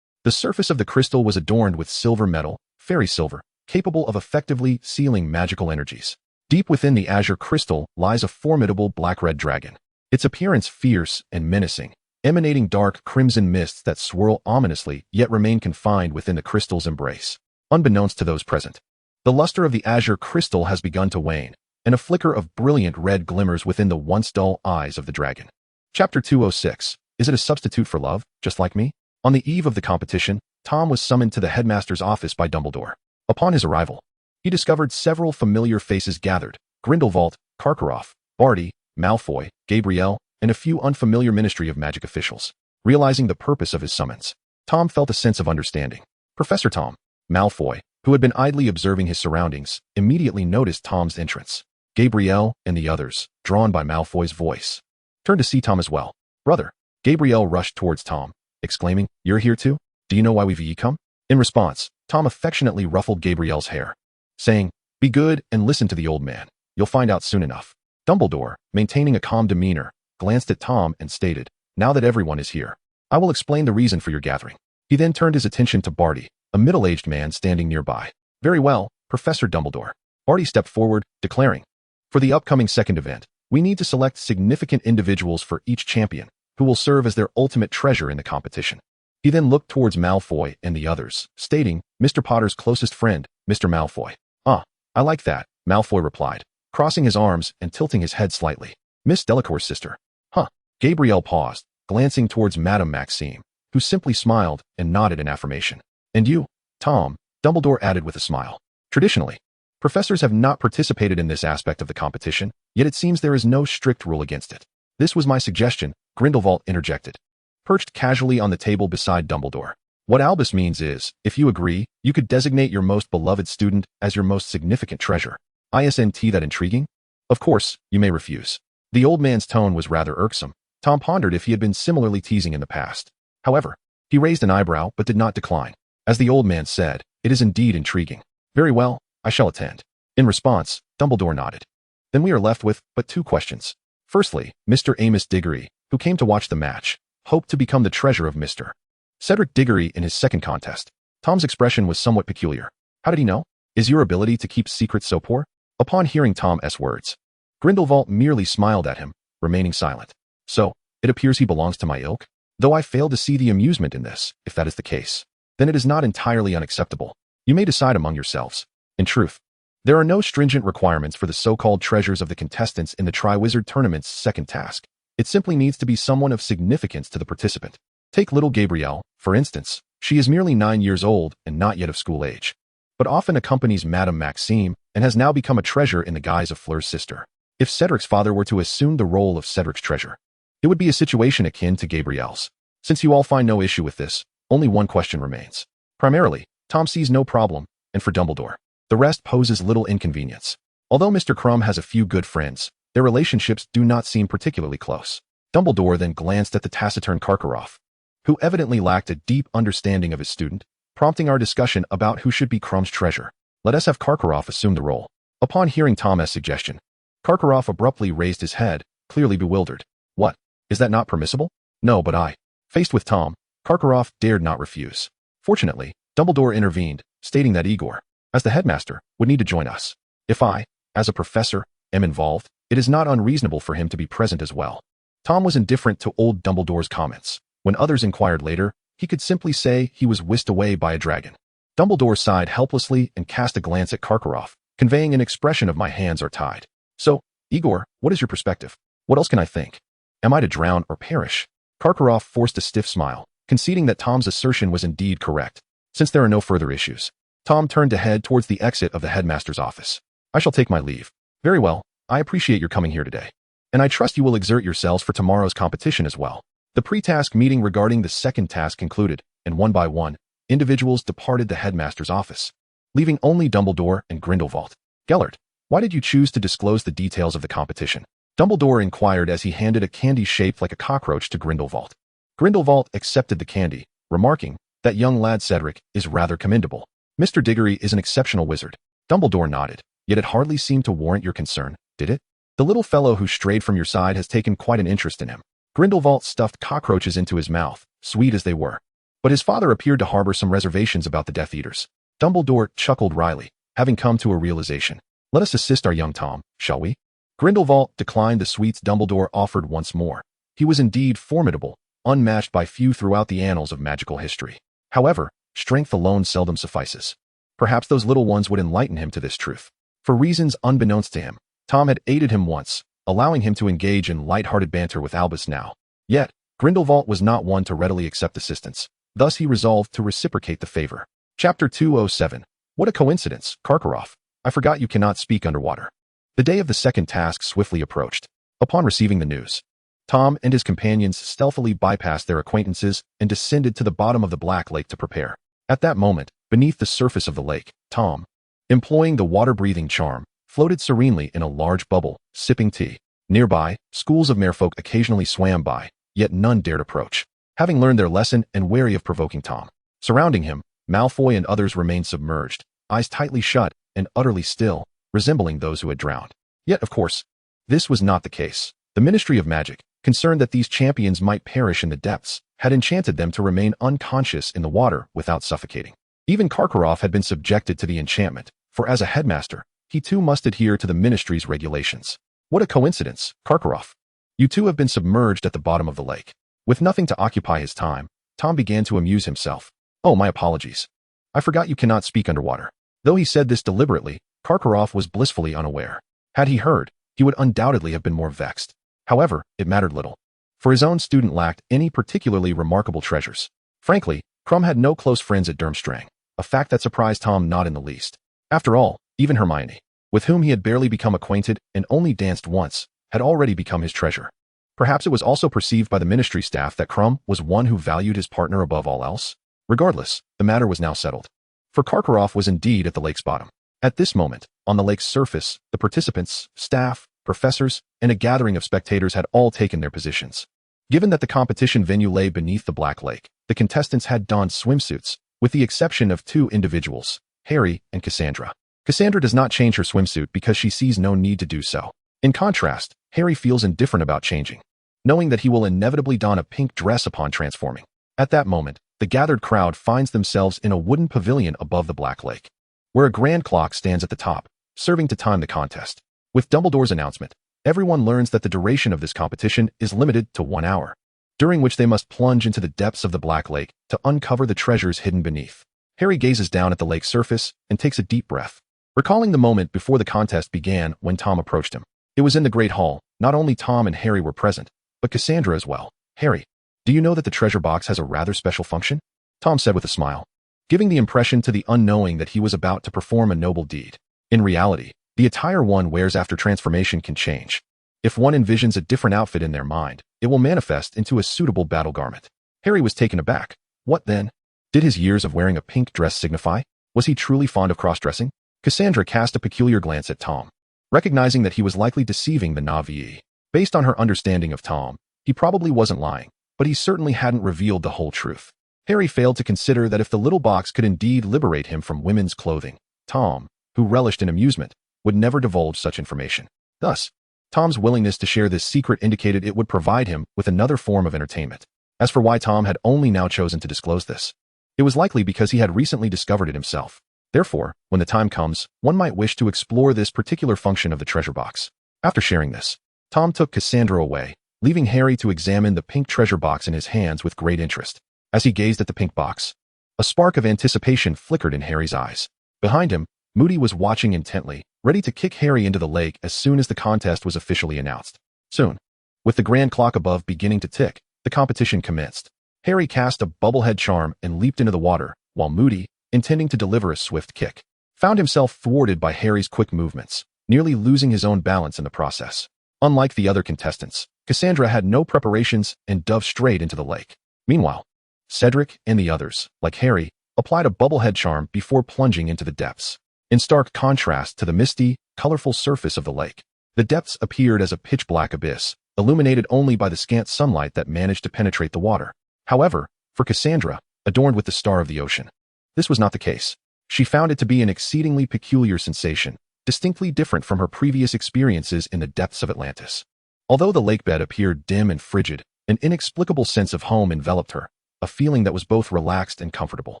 The surface of the crystal was adorned with silver metal, fairy silver, capable of effectively sealing magical energies. Deep within the azure crystal lies a formidable black-red dragon, its appearance fierce and menacing, emanating dark crimson mists that swirl ominously yet remain confined within the crystal's embrace. Unbeknownst to those present, the luster of the azure crystal has begun to wane, and a flicker of brilliant red glimmers within the once dull eyes of the dragon. Chapter 206. Is it a substitute for love, just like me? On the eve of the competition, Tom was summoned to the headmaster's office by Dumbledore. Upon his arrival, he discovered several familiar faces gathered: Grindelwald, Karkaroff, Barty, Malfoy, Gabrielle, and a few unfamiliar Ministry of Magic officials. Realizing the purpose of his summons, Tom felt a sense of understanding. Professor Tom, Malfoy, who had been idly observing his surroundings, immediately noticed Tom's entrance. Gabrielle and the others, drawn by Malfoy's voice, turned to see Tom as well. Brother. Gabrielle rushed towards Tom, exclaiming, "You're here too? Do you know why we've come?" In response, Tom affectionately ruffled Gabrielle's hair, saying, "Be good and listen to the old man. You'll find out soon enough." Dumbledore, maintaining a calm demeanor, glanced at Tom and stated, "Now that everyone is here, I will explain the reason for your gathering." He then turned his attention to Barty, a middle-aged man standing nearby. "Very well, Professor Dumbledore." Barty stepped forward, declaring, "For the upcoming second event, we need to select significant individuals for each champion, who will serve as their ultimate treasure in the competition." He then looked towards Malfoy and the others, stating, "Mr. Potter's closest friend, Mr. Malfoy." "Ah, I like that," Malfoy replied, crossing his arms and tilting his head slightly. "Miss Delacour's sister." "Huh." Gabrielle paused, glancing towards Madame Maxime, who simply smiled and nodded in affirmation. "And you, Tom," Dumbledore added with a smile. "Traditionally, professors have not participated in this aspect of the competition, yet it seems there is no strict rule against it. This was my suggestion," Grindelwald interjected, perched casually on the table beside Dumbledore. "What Albus means is, if you agree, you could designate your most beloved student as your most significant treasure. Isn't that intriguing? Of course, you may refuse." The old man's tone was rather irksome. Tom pondered if he had been similarly teasing in the past. However, he raised an eyebrow but did not decline. As the old man said, "It is indeed intriguing. Very well, I shall attend." In response, Dumbledore nodded. Then we are left with but two questions. Firstly, Mr. Amos Diggory, who came to watch the match, hoped to become the treasure of Mr. Cedric Diggory in his second contest. Tom's expression was somewhat peculiar. How did he know? Is your ability to keep secrets so poor? Upon hearing Tom's words, Grindelwald merely smiled at him, remaining silent. "So, it appears he belongs to my ilk? Though I fail to see the amusement in this, if that is the case, then it is not entirely unacceptable. You may decide among yourselves. In truth, there are no stringent requirements for the so-called treasures of the contestants in the Triwizard Tournament's second task. It simply needs to be someone of significance to the participant. Take little Gabrielle, for instance. She is merely 9 years old and not yet of school age, but often accompanies Madame Maxime and has now become a treasure in the guise of Fleur's sister. If Cedric's father were to assume the role of Cedric's treasure, it would be a situation akin to Gabrielle's. Since you all find no issue with this, only one question remains. Primarily, Tom sees no problem, and for Dumbledore, the rest poses little inconvenience. Although Mr. Crumb has a few good friends, their relationships do not seem particularly close. Dumbledore then glanced at the taciturn Karkaroff, who evidently lacked a deep understanding of his student, prompting our discussion about who should be Crumb's treasure. Let us have Karkaroff assume the role. Upon hearing Tom's suggestion, Karkaroff abruptly raised his head, clearly bewildered. "What? Is that not permissible?" "No, but I." Faced with Tom, Karkaroff dared not refuse. Fortunately, Dumbledore intervened, stating that Igor, as the headmaster, would need to join us. If I, as a professor, am involved, it is not unreasonable for him to be present as well. Tom was indifferent to old Dumbledore's comments. When others inquired later, he could simply say he was whisked away by a dragon. Dumbledore sighed helplessly and cast a glance at Karkaroff, conveying an expression of "my hands are tied." "So, Igor, what is your perspective? What else can I think? Am I to drown or perish?" Karkaroff forced a stiff smile, conceding that Tom's assertion was indeed correct. Since there are no further issues, Tom turned to head towards the exit of the headmaster's office. "I shall take my leave." "Very well, I appreciate your coming here today, and I trust you will exert yourselves for tomorrow's competition as well." The pre-task meeting regarding the second task concluded, and one by one, individuals departed the headmaster's office, leaving only Dumbledore and Grindelwald. "Gellert, why did you choose to disclose the details of the competition?" Dumbledore inquired as he handed a candy shaped like a cockroach to Grindelwald. Grindelwald accepted the candy, remarking, "That young lad Cedric is rather commendable. Mr. Diggory is an exceptional wizard." Dumbledore nodded, "Yet it hardly seemed to warrant your concern, did it? The little fellow who strayed from your side has taken quite an interest in him." Grindelwald stuffed cockroaches into his mouth, sweet as they were. But his father appeared to harbor some reservations about the Death Eaters. Dumbledore chuckled wryly, having come to a realization. "Let us assist our young Tom, shall we?" Grindelwald declined the sweets Dumbledore offered once more. He was indeed formidable, unmatched by few throughout the annals of magical history. However, strength alone seldom suffices. Perhaps those little ones would enlighten him to this truth. For reasons unbeknownst to him, Tom had aided him once, allowing him to engage in light-hearted banter with Albus now. Yet, Grindelwald was not one to readily accept assistance. Thus he resolved to reciprocate the favor. Chapter 207. What a coincidence, Karkaroff. I forgot you cannot speak underwater. The day of the second task swiftly approached. Upon receiving the news, Tom and his companions stealthily bypassed their acquaintances and descended to the bottom of the Black Lake to prepare. At that moment, beneath the surface of the lake, Tom, employing the water-breathing charm, floated serenely in a large bubble, sipping tea. Nearby, schools of merfolk occasionally swam by, yet none dared approach, having learned their lesson and wary of provoking Tom. Surrounding him, Malfoy and others remained submerged, eyes tightly shut and utterly still, resembling those who had drowned. Yet, of course, this was not the case. The Ministry of Magic, concerned that these champions might perish in the depths, had enchanted them to remain unconscious in the water without suffocating. Even Karkaroff had been subjected to the enchantment, for as a headmaster, he too must adhere to the Ministry's regulations. What a coincidence, Karkaroff. You too have been submerged at the bottom of the lake. With nothing to occupy his time, Tom began to amuse himself. Oh, my apologies. I forgot you cannot speak underwater. Though he said this deliberately, Karkaroff was blissfully unaware. Had he heard, he would undoubtedly have been more vexed. However, it mattered little, for his own student lacked any particularly remarkable treasures. Frankly, Krum had no close friends at Durmstrang, a fact that surprised Tom not in the least. After all, even Hermione, with whom he had barely become acquainted and only danced once, had already become his treasure. Perhaps it was also perceived by the ministry staff that Krum was one who valued his partner above all else. Regardless, the matter was now settled. For Karkaroff was indeed at the lake's bottom. At this moment, on the lake's surface, the participants, staff, professors, and a gathering of spectators had all taken their positions. Given that the competition venue lay beneath the Black Lake, the contestants had donned swimsuits, with the exception of two individuals, Harry and Cassandra. Cassandra does not change her swimsuit because she sees no need to do so. In contrast, Harry feels indifferent about changing, knowing that he will inevitably don a pink dress upon transforming. At that moment, the gathered crowd finds themselves in a wooden pavilion above the Black Lake, where a grand clock stands at the top, serving to time the contest. With Dumbledore's announcement, everyone learns that the duration of this competition is limited to 1 hour, during which they must plunge into the depths of the Black Lake to uncover the treasures hidden beneath. Harry gazes down at the lake's surface and takes a deep breath, recalling the moment before the contest began when Tom approached him. It was in the Great Hall. Not only Tom and Harry were present, but Cassandra as well. Harry, do you know that the treasure box has a rather special function? Tom said with a smile, giving the impression to the unknowing that he was about to perform a noble deed. In reality, the attire one wears after transformation can change. If one envisions a different outfit in their mind, it will manifest into a suitable battle garment. Harry was taken aback. What then? Did his years of wearing a pink dress signify? Was he truly fond of cross-dressing? Cassandra cast a peculiar glance at Tom, recognizing that he was likely deceiving the Na'vi. Based on her understanding of Tom, he probably wasn't lying, but he certainly hadn't revealed the whole truth. Harry failed to consider that if the little box could indeed liberate him from women's clothing, Tom, who relished in amusement, would never divulge such information. Thus, Tom's willingness to share this secret indicated it would provide him with another form of entertainment. As for why Tom had only now chosen to disclose this, it was likely because he had recently discovered it himself. Therefore, when the time comes, one might wish to explore this particular function of the treasure box. After sharing this, Tom took Cassandra away, leaving Harry to examine the pink treasure box in his hands with great interest. As he gazed at the pink box, a spark of anticipation flickered in Harry's eyes. Behind him, Moody was watching intently, ready to kick Harry into the lake as soon as the contest was officially announced. Soon, with the grand clock above beginning to tick, the competition commenced. Harry cast a bubblehead charm and leaped into the water, while Moody, intending to deliver a swift kick, found himself thwarted by Harry's quick movements, nearly losing his own balance in the process. Unlike the other contestants, Cassandra had no preparations and dove straight into the lake. Meanwhile, Cedric and the others, like Harry, applied a bubblehead charm before plunging into the depths. In stark contrast to the misty, colorful surface of the lake, the depths appeared as a pitch-black abyss, illuminated only by the scant sunlight that managed to penetrate the water. However, for Cassandra, adorned with the star of the ocean, this was not the case. She found it to be an exceedingly peculiar sensation, distinctly different from her previous experiences in the depths of Atlantis. Although the lakebed appeared dim and frigid, an inexplicable sense of home enveloped her, a feeling that was both relaxed and comfortable.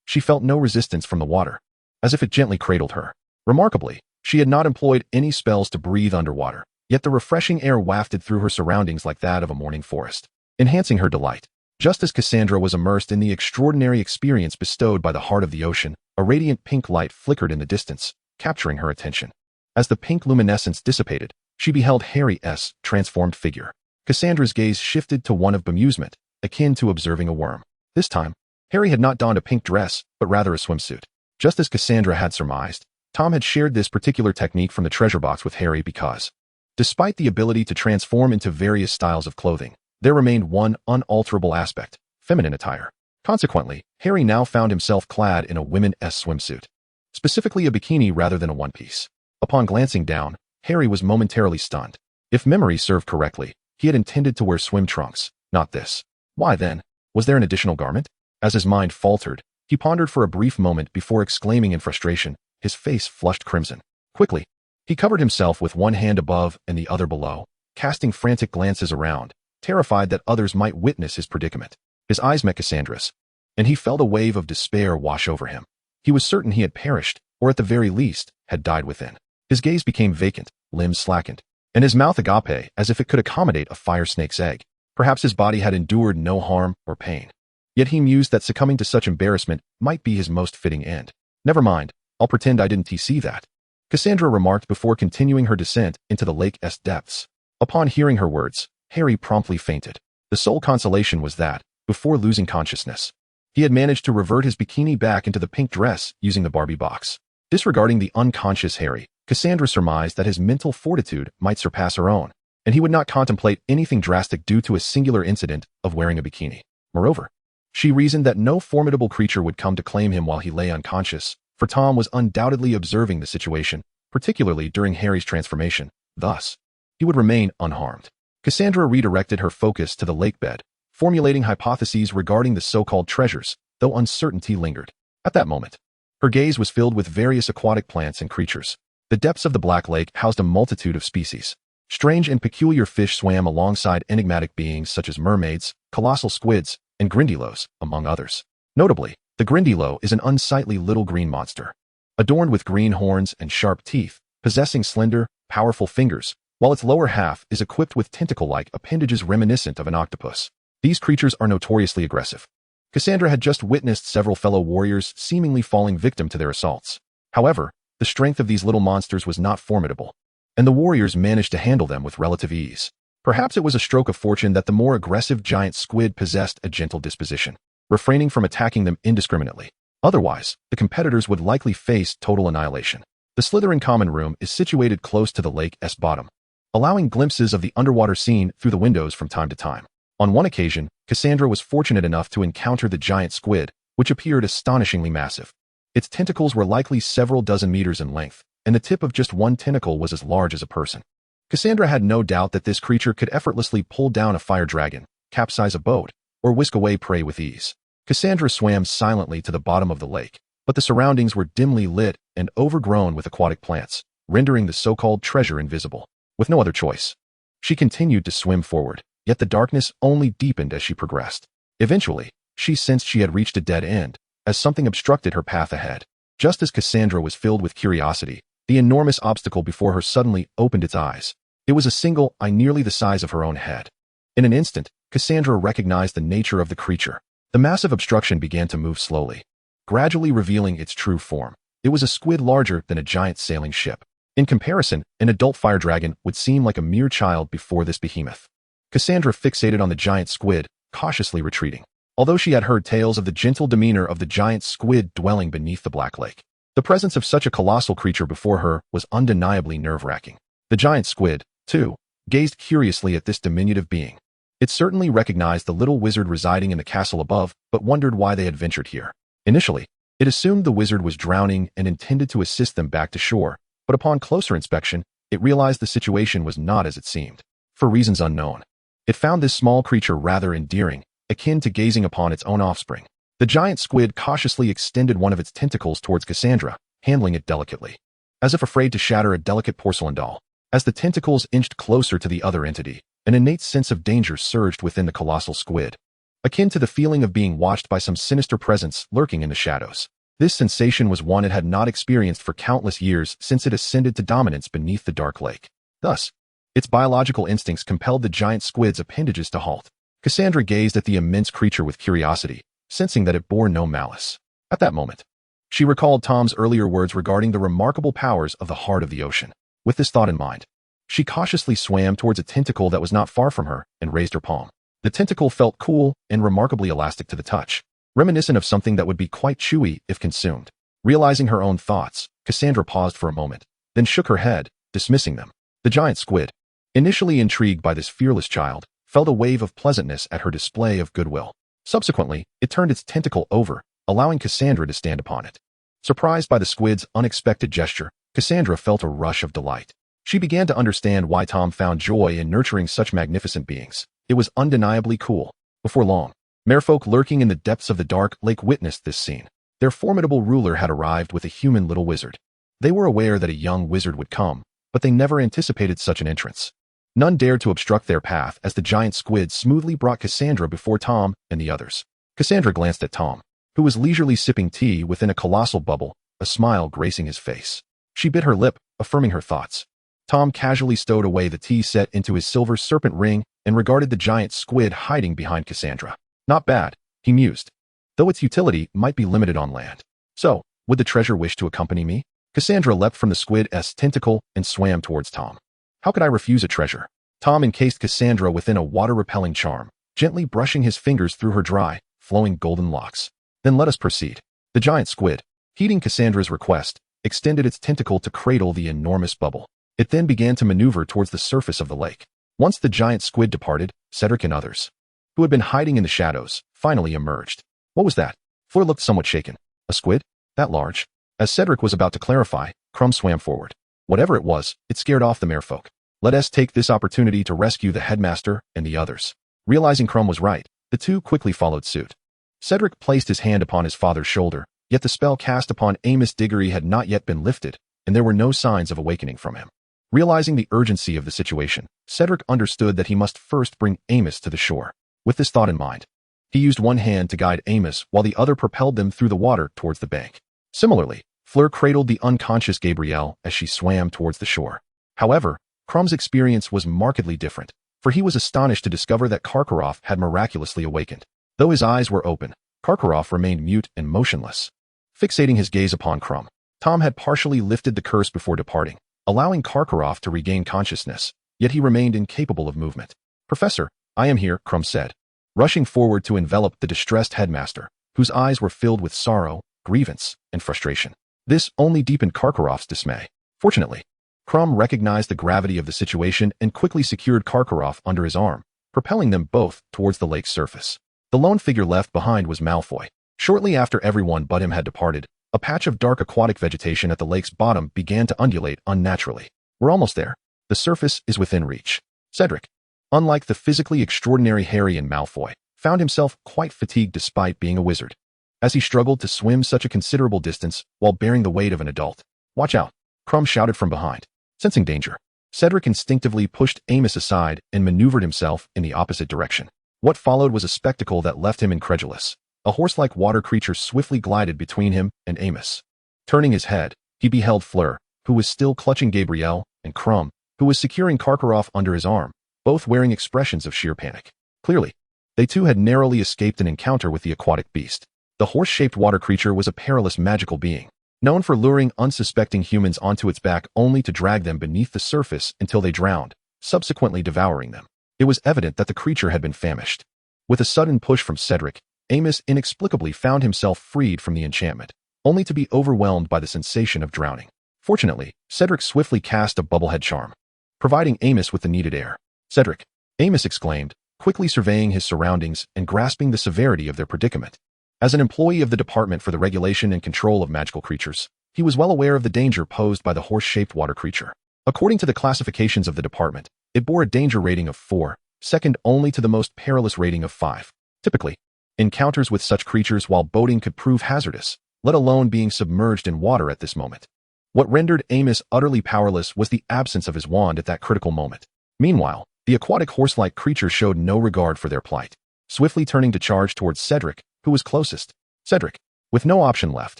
She felt no resistance from the water, as if it gently cradled her. Remarkably, she had not employed any spells to breathe underwater, yet the refreshing air wafted through her surroundings like that of a morning forest, enhancing her delight. Just as Cassandra was immersed in the extraordinary experience bestowed by the heart of the ocean, a radiant pink light flickered in the distance, capturing her attention. As the pink luminescence dissipated, she beheld Harry's transformed figure. Cassandra's gaze shifted to one of bemusement, akin to observing a worm. This time, Harry had not donned a pink dress, but rather a swimsuit. Just as Cassandra had surmised, Tom had shared this particular technique from the treasure box with Harry because, despite the ability to transform into various styles of clothing, there remained one unalterable aspect: feminine attire. Consequently, Harry now found himself clad in a women's swimsuit, specifically a bikini rather than a one-piece. Upon glancing down, Harry was momentarily stunned. If memory served correctly, he had intended to wear swim trunks, not this. Why then, was there an additional garment? As his mind faltered, he pondered for a brief moment before exclaiming in frustration, his face flushed crimson. Quickly, he covered himself with one hand above and the other below, casting frantic glances around, terrified that others might witness his predicament. His eyes met Cassandra's, and he felt a wave of despair wash over him. He was certain he had perished, or at the very least, had died within. His gaze became vacant, limbs slackened, and his mouth agape as if it could accommodate a fire snake's egg. Perhaps his body had endured no harm or pain. Yet he mused that succumbing to such embarrassment might be his most fitting end. Never mind, I'll pretend I didn't see that, Cassandra remarked before continuing her descent into the lake's depths. Upon hearing her words, Harry promptly fainted. The sole consolation was that, before losing consciousness, he had managed to revert his bikini back into the pink dress using the Barbie box. Disregarding the unconscious Harry, Cassandra surmised that his mental fortitude might surpass her own, and he would not contemplate anything drastic due to a singular incident of wearing a bikini. Moreover, she reasoned that no formidable creature would come to claim him while he lay unconscious, for Tom was undoubtedly observing the situation, particularly during Harry's transformation. Thus, he would remain unharmed. Cassandra redirected her focus to the lakebed, formulating hypotheses regarding the so-called treasures, though uncertainty lingered. At that moment, her gaze was filled with various aquatic plants and creatures. The depths of the Black Lake housed a multitude of species. Strange and peculiar fish swam alongside enigmatic beings such as mermaids, colossal squids, and grindylows, among others. Notably, the grindylow is an unsightly little green monster, adorned with green horns and sharp teeth, possessing slender, powerful fingers, while its lower half is equipped with tentacle-like appendages reminiscent of an octopus. These creatures are notoriously aggressive. Cassandra had just witnessed several fellow warriors seemingly falling victim to their assaults. However, the strength of these little monsters was not formidable, and the warriors managed to handle them with relative ease. Perhaps it was a stroke of fortune that the more aggressive giant squid possessed a gentle disposition, refraining from attacking them indiscriminately. Otherwise, the competitors would likely face total annihilation. The Slytherin common room is situated close to the lake's bottom, allowing glimpses of the underwater scene through the windows from time to time. On one occasion, Cassandra was fortunate enough to encounter the giant squid, which appeared astonishingly massive. Its tentacles were likely several dozen meters in length, and the tip of just one tentacle was as large as a person. Cassandra had no doubt that this creature could effortlessly pull down a fire dragon, capsize a boat, or whisk away prey with ease. Cassandra swam silently to the bottom of the lake, but the surroundings were dimly lit and overgrown with aquatic plants, rendering the so-called treasure invisible. With no other choice, she continued to swim forward, yet the darkness only deepened as she progressed. Eventually, she sensed she had reached a dead end, as something obstructed her path ahead. Just as Cassandra was filled with curiosity, the enormous obstacle before her suddenly opened its eyes. It was a single eye nearly the size of her own head. In an instant, Cassandra recognized the nature of the creature. The massive obstruction began to move slowly, gradually revealing its true form. It was a squid larger than a giant sailing ship. In comparison, an adult fire dragon would seem like a mere child before this behemoth. Cassandra fixated on the giant squid, cautiously retreating. Although she had heard tales of the gentle demeanor of the giant squid dwelling beneath the Black Lake, the presence of such a colossal creature before her was undeniably nerve-wracking. The giant squid, too, gazed curiously at this diminutive being. It certainly recognized the little wizard residing in the castle above, but wondered why they had ventured here. Initially, it assumed the wizard was drowning and intended to assist them back to shore, but upon closer inspection, it realized the situation was not as it seemed. For reasons unknown, it found this small creature rather endearing, akin to gazing upon its own offspring. The giant squid cautiously extended one of its tentacles towards Cassandra, handling it delicately, as if afraid to shatter a delicate porcelain doll. As the tentacles inched closer to the other entity, an innate sense of danger surged within the colossal squid, akin to the feeling of being watched by some sinister presence lurking in the shadows. This sensation was one it had not experienced for countless years since it ascended to dominance beneath the dark lake. Thus, its biological instincts compelled the giant squid's appendages to halt. Cassandra gazed at the immense creature with curiosity, sensing that it bore no malice. At that moment, she recalled Tom's earlier words regarding the remarkable powers of the heart of the ocean. With this thought in mind, she cautiously swam towards a tentacle that was not far from her and raised her palm. The tentacle felt cool and remarkably elastic to the touch, reminiscent of something that would be quite chewy if consumed. Realizing her own thoughts, Cassandra paused for a moment, then shook her head, dismissing them. The giant squid, initially intrigued by this fearless child, felt a wave of pleasantness at her display of goodwill. Subsequently, it turned its tentacle over, allowing Cassandra to stand upon it. Surprised by the squid's unexpected gesture, Cassandra felt a rush of delight. She began to understand why Tom found joy in nurturing such magnificent beings. It was undeniably cool. Before long, merfolk lurking in the depths of the dark lake witnessed this scene. Their formidable ruler had arrived with a human little wizard. They were aware that a young wizard would come, but they never anticipated such an entrance. None dared to obstruct their path as the giant squid smoothly brought Cassandra before Tom and the others. Cassandra glanced at Tom, who was leisurely sipping tea within a colossal bubble, a smile gracing his face. She bit her lip, affirming her thoughts. Tom casually stowed away the tea set into his silver serpent ring and regarded the giant squid hiding behind Cassandra. Not bad, he mused, though its utility might be limited on land. So, would the treasure wish to accompany me? Cassandra leapt from the squid's tentacle and swam towards Tom. How could I refuse a treasure? Tom encased Cassandra within a water-repelling charm, gently brushing his fingers through her dry, flowing golden locks. Then let us proceed. The giant squid, heeding Cassandra's request, extended its tentacle to cradle the enormous bubble. It then began to maneuver towards the surface of the lake. Once the giant squid departed, Cedric and others, who had been hiding in the shadows, finally emerged. What was that? Fleur looked somewhat shaken. A squid? That large? As Cedric was about to clarify, Crumb swam forward. Whatever it was, it scared off the merfolk. Let us take this opportunity to rescue the headmaster and the others. Realizing Crumb was right, the two quickly followed suit. Cedric placed his hand upon his father's shoulder, yet the spell cast upon Amos Diggory had not yet been lifted, and there were no signs of awakening from him. Realizing the urgency of the situation, Cedric understood that he must first bring Amos to the shore. With this thought in mind, he used one hand to guide Amos while the other propelled them through the water towards the bank. Similarly, Fleur cradled the unconscious Gabrielle as she swam towards the shore. However, Crumb's experience was markedly different, for he was astonished to discover that Karkaroff had miraculously awakened. Though his eyes were open, Karkaroff remained mute and motionless. Fixating his gaze upon Crumb, Tom had partially lifted the curse before departing, allowing Karkaroff to regain consciousness, yet he remained incapable of movement. Professor, I am here, Crumb said, rushing forward to envelop the distressed headmaster, whose eyes were filled with sorrow, grievance, and frustration. This only deepened Karkaroff's dismay. Fortunately, Crumb recognized the gravity of the situation and quickly secured Karkaroff under his arm, propelling them both towards the lake's surface. The lone figure left behind was Malfoy. Shortly after everyone but him had departed, a patch of dark aquatic vegetation at the lake's bottom began to undulate unnaturally. We're almost there. The surface is within reach. Cedric, unlike the physically extraordinary Harry and Malfoy, found himself quite fatigued despite being a wizard, as he struggled to swim such a considerable distance while bearing the weight of an adult. Watch out, Crumb shouted from behind. Sensing danger, Cedric instinctively pushed Amos aside and maneuvered himself in the opposite direction. What followed was a spectacle that left him incredulous. A horse-like water creature swiftly glided between him and Amos. Turning his head, he beheld Fleur, who was still clutching Gabrielle, and Crumb, who was securing Karkaroff under his arm, both wearing expressions of sheer panic. Clearly, they too had narrowly escaped an encounter with the aquatic beast. The horse-shaped water creature was a perilous magical being, known for luring unsuspecting humans onto its back only to drag them beneath the surface until they drowned, subsequently devouring them. It was evident that the creature had been famished. With a sudden push from Cedric, Amos inexplicably found himself freed from the enchantment, only to be overwhelmed by the sensation of drowning. Fortunately, Cedric swiftly cast a bubblehead charm, providing Amos with the needed air. Cedric, Amos exclaimed, quickly surveying his surroundings and grasping the severity of their predicament. As an employee of the Department for the Regulation and Control of Magical Creatures, he was well aware of the danger posed by the horse-shaped water creature. According to the classifications of the department, it bore a danger rating of 4, second only to the most perilous rating of 5. Typically, encounters with such creatures while boating could prove hazardous, let alone being submerged in water at this moment. What rendered Amos utterly powerless was the absence of his wand at that critical moment. Meanwhile, the aquatic horse-like creature showed no regard for their plight, swiftly turning to charge towards Cedric, who was closest. Cedric, with no option left,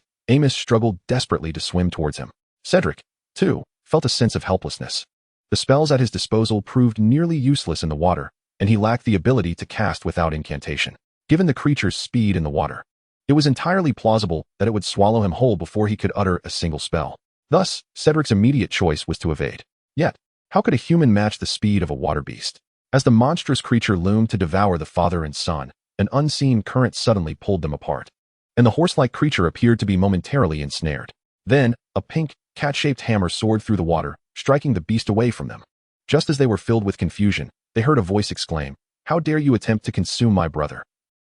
Amos struggled desperately to swim towards him. Cedric, too, felt a sense of helplessness. The spells at his disposal proved nearly useless in the water, and he lacked the ability to cast without incantation. Given the creature's speed in the water, it was entirely plausible that it would swallow him whole before he could utter a single spell. Thus, Cedric's immediate choice was to evade. Yet, how could a human match the speed of a water beast? As the monstrous creature loomed to devour the father and son, an unseen current suddenly pulled them apart, and the horse-like creature appeared to be momentarily ensnared. Then, a pink, cat-shaped hammer soared through the water, striking the beast away from them. Just as they were filled with confusion, they heard a voice exclaim, "How dare you attempt to consume my brother?"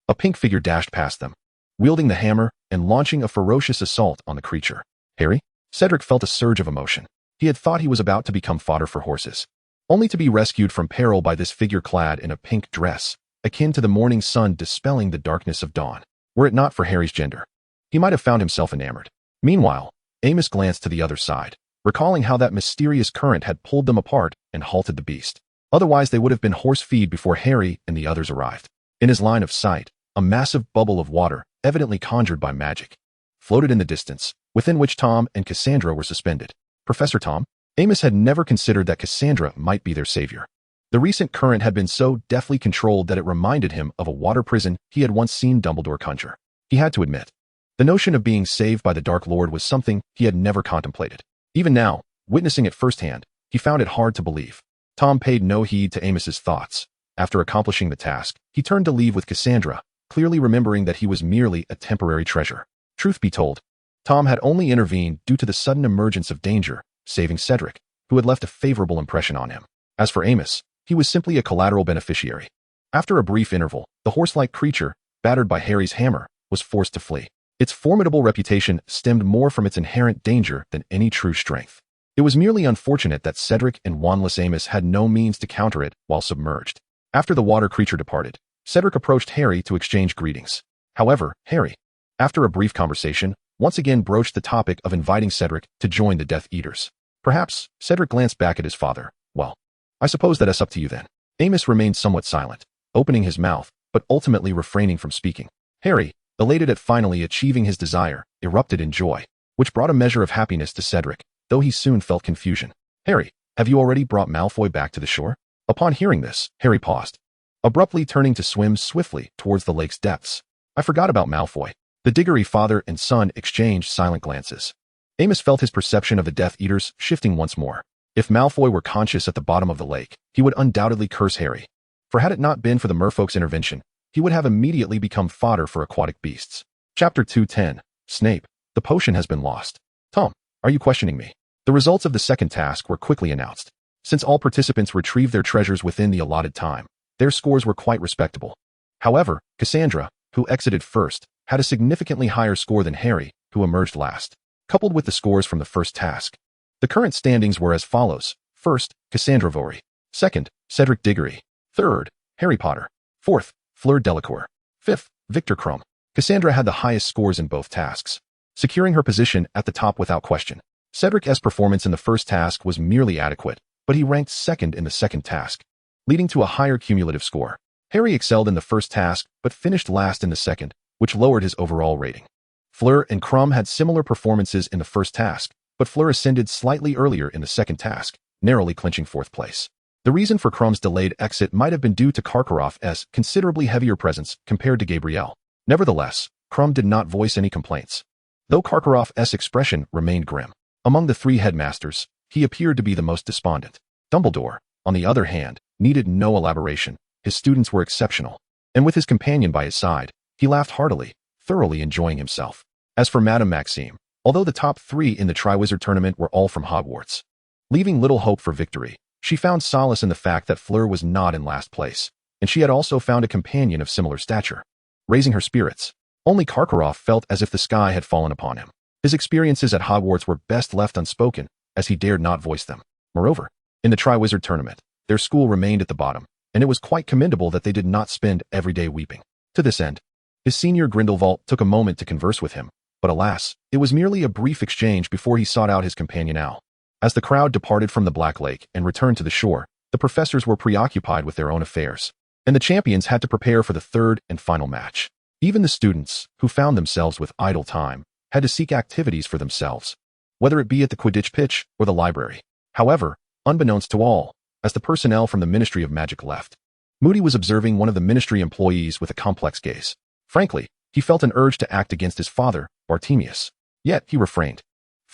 A pink figure dashed past them, wielding the hammer and launching a ferocious assault on the creature. Harry? Cedric felt a surge of emotion. He had thought he was about to become fodder for horses, only to be rescued from peril by this figure clad in a pink dress, akin to the morning sun dispelling the darkness of dawn. Were it not for Harry's gender, he might have found himself enamored. Meanwhile, Amos glanced to the other side, recalling how that mysterious current had pulled them apart and halted the beast. Otherwise, they would have been horse feed before Harry and the others arrived. In his line of sight, a massive bubble of water, evidently conjured by magic, floated in the distance, within which Tom and Cassandra were suspended. Professor Tom? Amos had never considered that Cassandra might be their savior. The recent current had been so deftly controlled that it reminded him of a water prison he had once seen Dumbledore conjure. He had to admit, the notion of being saved by the Dark Lord was something he had never contemplated. Even now, witnessing it firsthand, he found it hard to believe. Tom paid no heed to Amos's thoughts. After accomplishing the task, he turned to leave with Cassandra, clearly remembering that he was merely a temporary treasure. Truth be told, Tom had only intervened due to the sudden emergence of danger, saving Cedric, who had left a favorable impression on him. As for Amos, he was simply a collateral beneficiary. After a brief interval, the horse-like creature, battered by Harry's hammer, was forced to flee. Its formidable reputation stemmed more from its inherent danger than any true strength. It was merely unfortunate that Cedric and wandless Amos had no means to counter it while submerged. After the water creature departed, Cedric approached Harry to exchange greetings. However, Harry, after a brief conversation, once again broached the topic of inviting Cedric to join the Death Eaters. Perhaps, Cedric glanced back at his father. Well, I suppose that's up to you then. Amos remained somewhat silent, opening his mouth, but ultimately refraining from speaking. Harry, elated at finally achieving his desire, erupted in joy, which brought a measure of happiness to Cedric, though he soon felt confusion. Harry, have you already brought Malfoy back to the shore? Upon hearing this, Harry paused, abruptly turning to swim swiftly towards the lake's depths. I forgot about Malfoy. The Diggory father and son exchanged silent glances. Amos felt his perception of the Death Eaters shifting once more. If Malfoy were conscious at the bottom of the lake, he would undoubtedly curse Harry. For had it not been for the merfolk's intervention, he would have immediately become fodder for aquatic beasts. Chapter 210. Snape, the potion has been lost. Tom, are you questioning me? The results of the second task were quickly announced. Since all participants retrieved their treasures within the allotted time, their scores were quite respectable. However, Cassandra, who exited first, had a significantly higher score than Harry, who emerged last. Coupled with the scores from the first task, the current standings were as follows. First, Cassandra Vory. Second, Cedric Diggory. Third, Harry Potter. Fourth, Fleur Delacour. Fifth, Victor Crumb. Cassandra had the highest scores in both tasks, securing her position at the top without question. Cedric's performance in the first task was merely adequate, but he ranked second in the second task, leading to a higher cumulative score. Harry excelled in the first task, but finished last in the second, which lowered his overall rating. Fleur and Crumb had similar performances in the first task, but Fleur ascended slightly earlier in the second task, narrowly clinching fourth place. The reason for Crumb's delayed exit might have been due to Karkaroff's considerably heavier presence compared to Gabrielle. Nevertheless, Crumb did not voice any complaints, though Karkaroff's expression remained grim. Among the three headmasters, he appeared to be the most despondent. Dumbledore, on the other hand, needed no elaboration. His students were exceptional, and with his companion by his side, he laughed heartily, thoroughly enjoying himself. As for Madame Maxime, although the top three in the Triwizard Tournament were all from Hogwarts, leaving little hope for victory, she found solace in the fact that Fleur was not in last place, and she had also found a companion of similar stature, raising her spirits. Only Karkaroff felt as if the sky had fallen upon him. His experiences at Hogwarts were best left unspoken, as he dared not voice them. Moreover, in the Triwizard Tournament, their school remained at the bottom, and it was quite commendable that they did not spend every day weeping. To this end, his senior Grindelwald took a moment to converse with him, but alas, it was merely a brief exchange before he sought out his companion Al. As the crowd departed from the Black Lake and returned to the shore, the professors were preoccupied with their own affairs, and the champions had to prepare for the third and final match. Even the students, who found themselves with idle time, had to seek activities for themselves, whether it be at the Quidditch pitch or the library. However, unbeknownst to all, as the personnel from the Ministry of Magic left, Moody was observing one of the Ministry employees with a complex gaze. Frankly, he felt an urge to act against his father, Bartemius. Yet he refrained.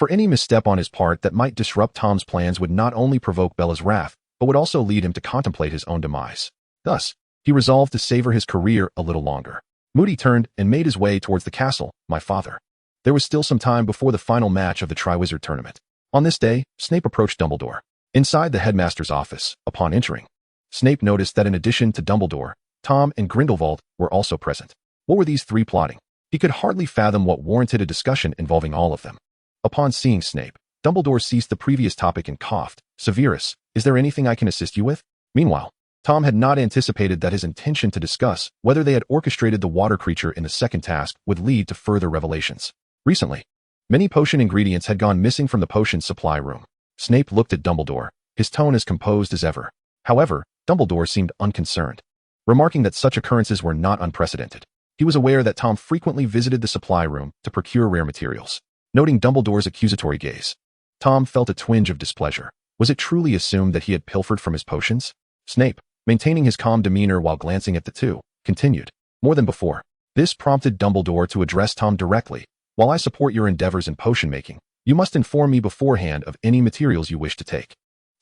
For any misstep on his part that might disrupt Tom's plans would not only provoke Bella's wrath, but would also lead him to contemplate his own demise. Thus, he resolved to savor his career a little longer. Moody turned and made his way towards the castle, my father. There was still some time before the final match of the Triwizard Tournament. On this day, Snape approached Dumbledore. Inside the headmaster's office, upon entering, Snape noticed that in addition to Dumbledore, Tom and Grindelwald were also present. What were these three plotting? He could hardly fathom what warranted a discussion involving all of them. Upon seeing Snape, Dumbledore ceased the previous topic and coughed. Severus, is there anything I can assist you with? Meanwhile, Tom had not anticipated that his intention to discuss whether they had orchestrated the water creature in the second task would lead to further revelations. Recently, many potion ingredients had gone missing from the potion supply room. Snape looked at Dumbledore, his tone as composed as ever. However, Dumbledore seemed unconcerned, remarking that such occurrences were not unprecedented. He was aware that Tom frequently visited the supply room to procure rare materials. Noting Dumbledore's accusatory gaze, Tom felt a twinge of displeasure. Was it truly assumed that he had pilfered from his potions? Snape, maintaining his calm demeanor while glancing at the two, continued. More than before, this prompted Dumbledore to address Tom directly. While I support your endeavors in potion making, you must inform me beforehand of any materials you wish to take.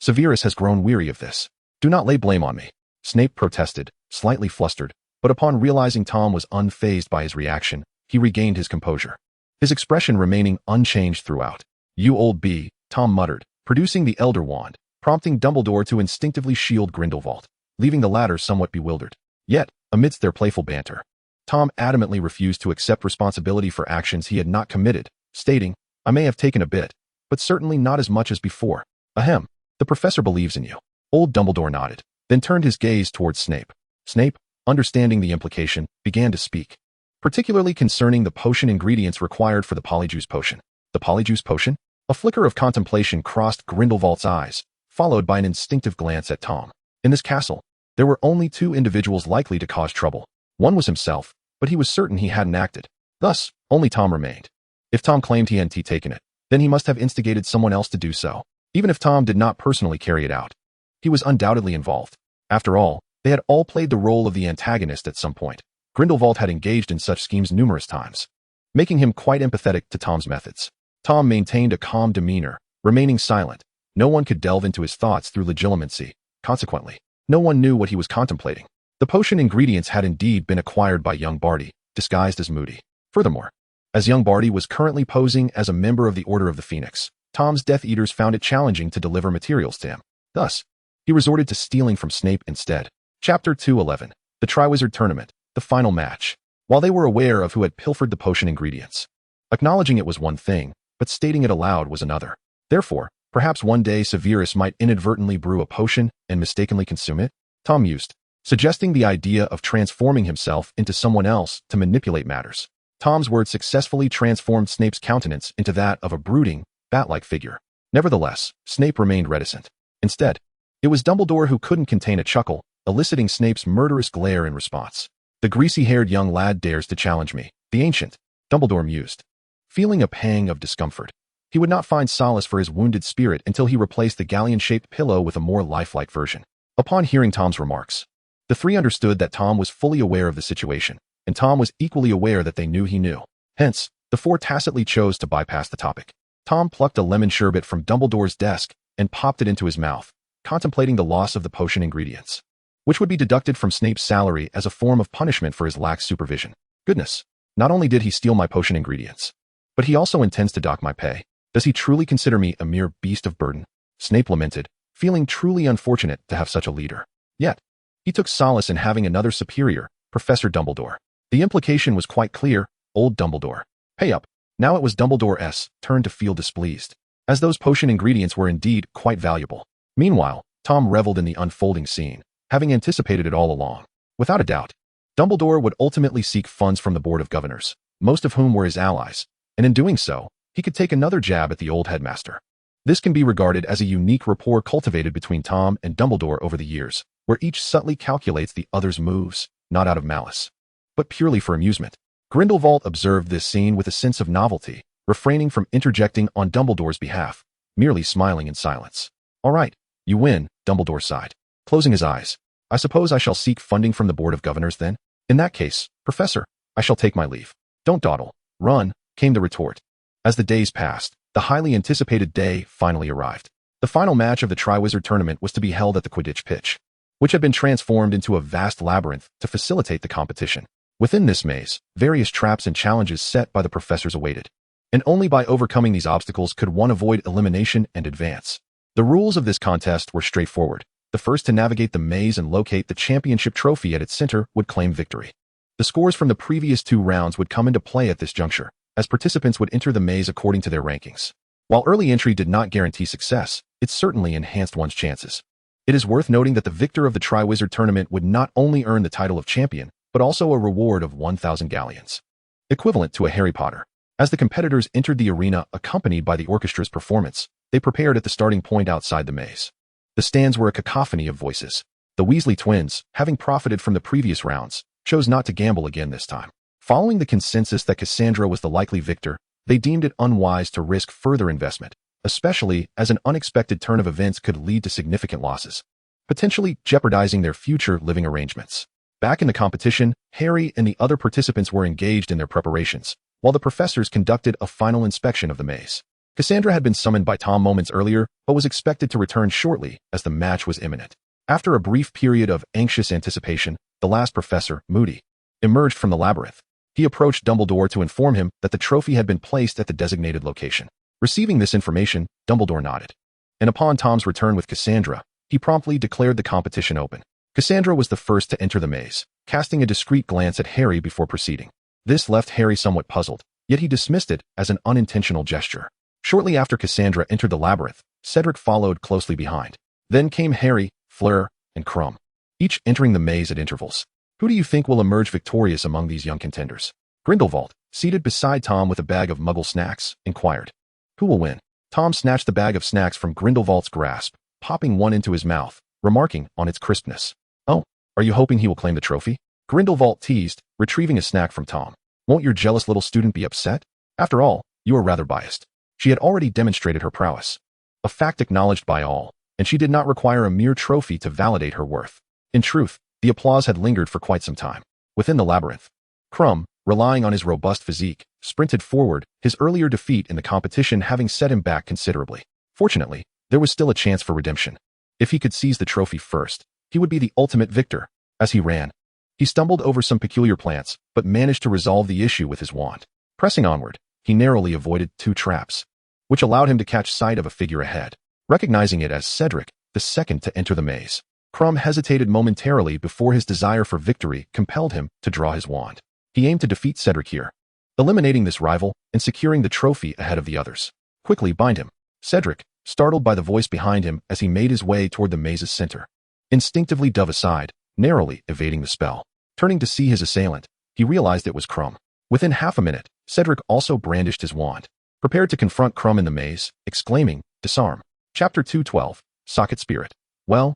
Severus has grown weary of this. Do not lay blame on me. Snape protested, slightly flustered, but upon realizing Tom was unfazed by his reaction, he regained his composure, his expression remaining unchanged throughout. You old bee, Tom muttered, producing the Elder Wand, prompting Dumbledore to instinctively shield Grindelwald, leaving the latter somewhat bewildered. Yet, amidst their playful banter, Tom adamantly refused to accept responsibility for actions he had not committed, stating, I may have taken a bit, but certainly not as much as before. Ahem, the professor believes in you. Old Dumbledore nodded, then turned his gaze towards Snape. Snape, understanding the implication, began to speak, particularly concerning the potion ingredients required for the Polyjuice Potion. The Polyjuice Potion? A flicker of contemplation crossed Grindelwald's eyes, followed by an instinctive glance at Tom. In this castle, there were only two individuals likely to cause trouble. One was himself, but he was certain he hadn't acted. Thus, only Tom remained. If Tom claimed he hadn't taken it, then he must have instigated someone else to do so. Even if Tom did not personally carry it out, he was undoubtedly involved. After all, they had all played the role of the antagonist at some point. Grindelwald had engaged in such schemes numerous times, making him quite empathetic to Tom's methods. Tom maintained a calm demeanor, remaining silent. No one could delve into his thoughts through legilimency. Consequently, no one knew what he was contemplating. The potion ingredients had indeed been acquired by young Barty, disguised as Moody. Furthermore, as young Barty was currently posing as a member of the Order of the Phoenix, Tom's Death Eaters found it challenging to deliver materials to him. Thus, he resorted to stealing from Snape instead. Chapter 211. The Triwizard Tournament, the final match. While they were aware of who had pilfered the potion ingredients, acknowledging it was one thing, but stating it aloud was another. Therefore, perhaps one day Severus might inadvertently brew a potion and mistakenly consume it? Tom mused, suggesting the idea of transforming himself into someone else to manipulate matters. Tom's words successfully transformed Snape's countenance into that of a brooding, bat-like figure. Nevertheless, Snape remained reticent. Instead, it was Dumbledore who couldn't contain a chuckle, eliciting Snape's murderous glare in response. The greasy-haired young lad dares to challenge me, the ancient, Dumbledore mused. Feeling a pang of discomfort, he would not find solace for his wounded spirit until he replaced the galleon-shaped pillow with a more lifelike version. Upon hearing Tom's remarks, the three understood that Tom was fully aware of the situation, and Tom was equally aware that they knew he knew. Hence, the four tacitly chose to bypass the topic. Tom plucked a lemon sherbet from Dumbledore's desk and popped it into his mouth, contemplating the loss of the potion ingredients, which would be deducted from Snape's salary as a form of punishment for his lax supervision. Goodness, not only did he steal my potion ingredients, but he also intends to dock my pay. Does he truly consider me a mere beast of burden? Snape lamented, feeling truly unfortunate to have such a leader. Yet, he took solace in having another superior, Professor Dumbledore. The implication was quite clear, old Dumbledore. Pay up. Now it was Dumbledore's turn to feel displeased, as those potion ingredients were indeed quite valuable. Meanwhile, Tom reveled in the unfolding scene, having anticipated it all along. Without a doubt, Dumbledore would ultimately seek funds from the Board of Governors, most of whom were his allies, and in doing so, he could take another jab at the old headmaster. This can be regarded as a unique rapport cultivated between Tom and Dumbledore over the years, where each subtly calculates the other's moves, not out of malice, but purely for amusement. Grindelwald observed this scene with a sense of novelty, refraining from interjecting on Dumbledore's behalf, merely smiling in silence. All right, you win, Dumbledore sighed, closing his eyes. I suppose I shall seek funding from the Board of Governors then? In that case, Professor, I shall take my leave. Don't dawdle. Run, came the retort. As the days passed, The highly anticipated day finally arrived. The final match of the Triwizard Tournament was to be held at the Quidditch pitch, which had been transformed into a vast labyrinth to facilitate the competition. Within this maze, various traps and challenges set by the professors awaited, and only by overcoming these obstacles could one avoid elimination and advance. The rules of this contest were straightforward. The first to navigate the maze and locate the championship trophy at its center would claim victory. The scores from the previous 2 rounds would come into play at this juncture, as participants would enter the maze according to their rankings. While early entry did not guarantee success, it certainly enhanced one's chances. It is worth noting that the victor of the Triwizard Tournament would not only earn the title of champion, but also a reward of 1,000 galleons, equivalent to a Harry Potter. As the competitors entered the arena accompanied by the orchestra's performance, they prepared at the starting point outside the maze. The stands were a cacophony of voices. The Weasley twins, having profited from the previous rounds, chose not to gamble again this time. Following the consensus that Cassandra was the likely victor, they deemed it unwise to risk further investment, especially as an unexpected turn of events could lead to significant losses, potentially jeopardizing their future living arrangements. Back in the competition, Harry and the other participants were engaged in their preparations, while the professors conducted a final inspection of the maze. Cassandra had been summoned by Tom moments earlier, but was expected to return shortly as the match was imminent. After a brief period of anxious anticipation, the last professor, Moody, emerged from the labyrinth. He approached Dumbledore to inform him that the trophy had been placed at the designated location. Receiving this information, Dumbledore nodded. And upon Tom's return with Cassandra, he promptly declared the competition open. Cassandra was the first to enter the maze, casting a discreet glance at Harry before proceeding. This left Harry somewhat puzzled, yet he dismissed it as an unintentional gesture. Shortly after Cassandra entered the labyrinth, Cedric followed closely behind. Then came Harry, Fleur, and Krum, each entering the maze at intervals. Who do you think will emerge victorious among these young contenders? Grindelwald, seated beside Tom with a bag of Muggle snacks, inquired. Who will win? Tom snatched the bag of snacks from Grindelwald's grasp, popping one into his mouth, remarking on its crispness. Oh, are you hoping he will claim the trophy? Grindelwald teased, retrieving a snack from Tom. Won't your jealous little student be upset? After all, you are rather biased. She had already demonstrated her prowess, a fact acknowledged by all, and she did not require a mere trophy to validate her worth. In truth, the applause had lingered for quite some time. Within the labyrinth, Krum, relying on his robust physique, sprinted forward, his earlier defeat in the competition having set him back considerably. Fortunately, there was still a chance for redemption. If he could seize the trophy first, he would be the ultimate victor. As he ran, he stumbled over some peculiar plants, but managed to resolve the issue with his wand. Pressing onward, he narrowly avoided 2 traps, which allowed him to catch sight of a figure ahead. Recognizing it as Cedric, the second to enter the maze, Krum hesitated momentarily before his desire for victory compelled him to draw his wand. He aimed to defeat Cedric here, eliminating this rival and securing the trophy ahead of the others. Quickly bind him. Cedric, startled by the voice behind him as he made his way toward the maze's center, instinctively dove aside, narrowly evading the spell. Turning to see his assailant, he realized it was Krum. Within half a minute, Cedric also brandished his wand, prepared to confront Krum in the maze, exclaiming, Disarm. Chapter 212, Socket Spirit. Well,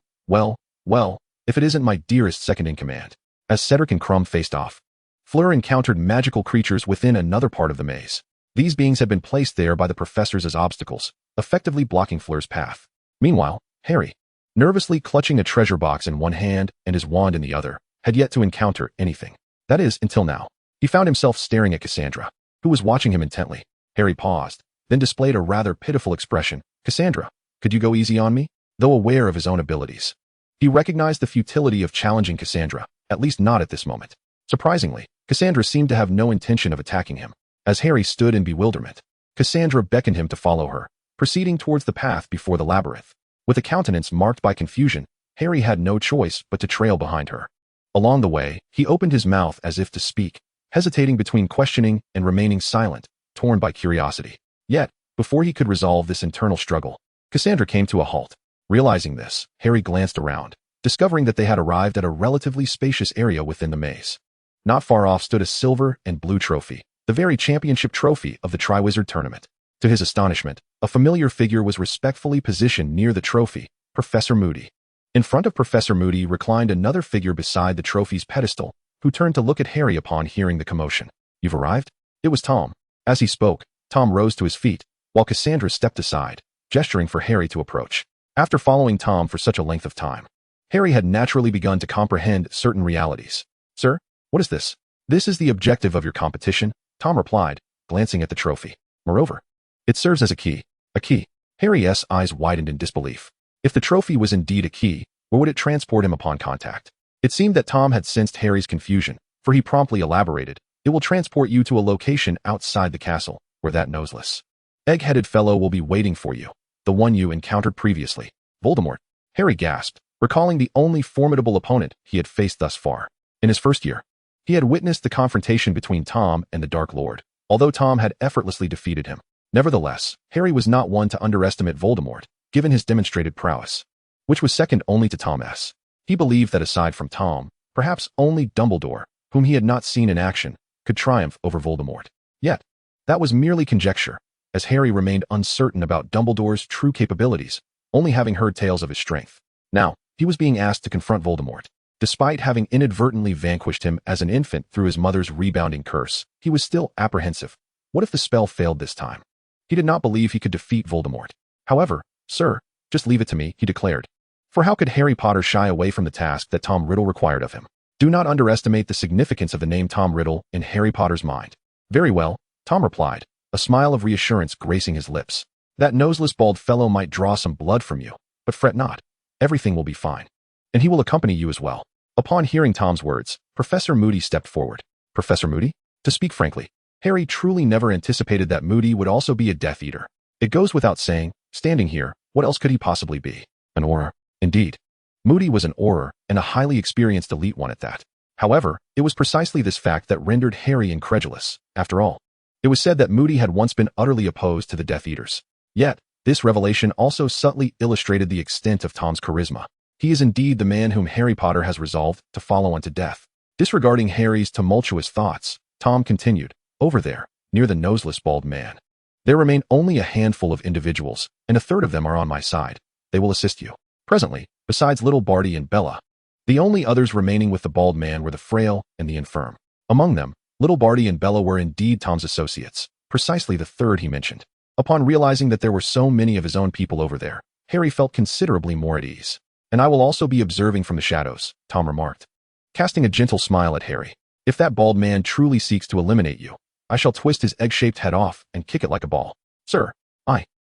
if it isn't my dearest second-in-command. As Cedric and Krum faced off, Fleur encountered magical creatures within another part of the maze. These beings had been placed there by the professors as obstacles, effectively blocking Fleur's path. Meanwhile, Harry, nervously clutching a treasure box in one hand and his wand in the other, had yet to encounter anything. That is, until now. He found himself staring at Cassandra, who was watching him intently. Harry paused, then displayed a rather pitiful expression. Cassandra, could you go easy on me? Though aware of his own abilities, he recognized the futility of challenging Cassandra, at least not at this moment. Surprisingly, Cassandra seemed to have no intention of attacking him. As Harry stood in bewilderment, Cassandra beckoned him to follow her, proceeding towards the path before the labyrinth. With a countenance marked by confusion, Harry had no choice but to trail behind her. Along the way, he opened his mouth as if to speak, hesitating between questioning and remaining silent, torn by curiosity. Yet, before he could resolve this internal struggle, Cassandra came to a halt. Realizing this, Harry glanced around, discovering that they had arrived at a relatively spacious area within the maze. Not far off stood a silver and blue trophy, the very championship trophy of the Triwizard Tournament. To his astonishment, a familiar figure was respectfully positioned near the trophy, Professor Moody. In front of Professor Moody reclined another figure beside the trophy's pedestal, who turned to look at Harry upon hearing the commotion. You've arrived? It was Tom. As he spoke, Tom rose to his feet, while Cassandra stepped aside, gesturing for Harry to approach. After following Tom for such a length of time, Harry had naturally begun to comprehend certain realities. Sir, what is this? This is the objective of your competition, Tom replied, glancing at the trophy. Moreover, It serves as a key. A key. Harry's eyes widened in disbelief. If the trophy was indeed a key, where would it transport him upon contact? It seemed that Tom had sensed Harry's confusion, for he promptly elaborated, "It will transport you to a location outside the castle, where that noseless, egg-headed fellow will be waiting for you, the one you encountered previously." Voldemort. Harry gasped, recalling the only formidable opponent he had faced thus far. In his first year, he had witnessed the confrontation between Tom and the Dark Lord, although Tom had effortlessly defeated him. Nevertheless, Harry was not one to underestimate Voldemort, given his demonstrated prowess, which was second only to Tom's. He believed that aside from Tom, perhaps only Dumbledore, whom he had not seen in action, could triumph over Voldemort. Yet, that was merely conjecture, as Harry remained uncertain about Dumbledore's true capabilities, only having heard tales of his strength. Now, he was being asked to confront Voldemort. Despite having inadvertently vanquished him as an infant through his mother's rebounding curse, he was still apprehensive. What if the spell failed this time? He did not believe he could defeat Voldemort. However, "Sir, just leave it to me," he declared. For how could Harry Potter shy away from the task that Tom Riddle required of him? Do not underestimate the significance of the name Tom Riddle in Harry Potter's mind. "Very well," Tom replied, a smile of reassurance gracing his lips. "That noseless bald fellow might draw some blood from you, but fret not. Everything will be fine. And he will accompany you as well." Upon hearing Tom's words, Professor Moody stepped forward. Professor Moody? To speak frankly, Harry truly never anticipated that Moody would also be a Death Eater. It goes without saying, standing here, what else could he possibly be? An Auror. Indeed. Moody was an Auror, and a highly experienced elite one at that. However, it was precisely this fact that rendered Harry incredulous. After all, it was said that Moody had once been utterly opposed to the Death Eaters. Yet, this revelation also subtly illustrated the extent of Tom's charisma. He is indeed the man whom Harry Potter has resolved to follow unto death. Disregarding Harry's tumultuous thoughts, Tom continued, "Over there, near the noseless bald man, there remain only a handful of individuals, and a third of them are on my side. They will assist you." Presently, besides little Barty and Bella, the only others remaining with the bald man were the frail and the infirm. Among them, little Barty and Bella were indeed Tom's associates, precisely the third he mentioned. Upon realizing that there were so many of his own people over there, Harry felt considerably more at ease. "And I will also be observing from the shadows," Tom remarked, casting a gentle smile at Harry. "If that bald man truly seeks to eliminate you, I shall twist his egg-shaped head off and kick it like a ball." "Sir,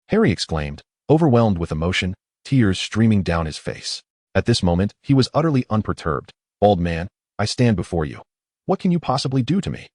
Harry exclaimed, overwhelmed with emotion, tears streaming down his face. At this moment, he was utterly unperturbed. "Bald man, I stand before you. What can you possibly do to me?"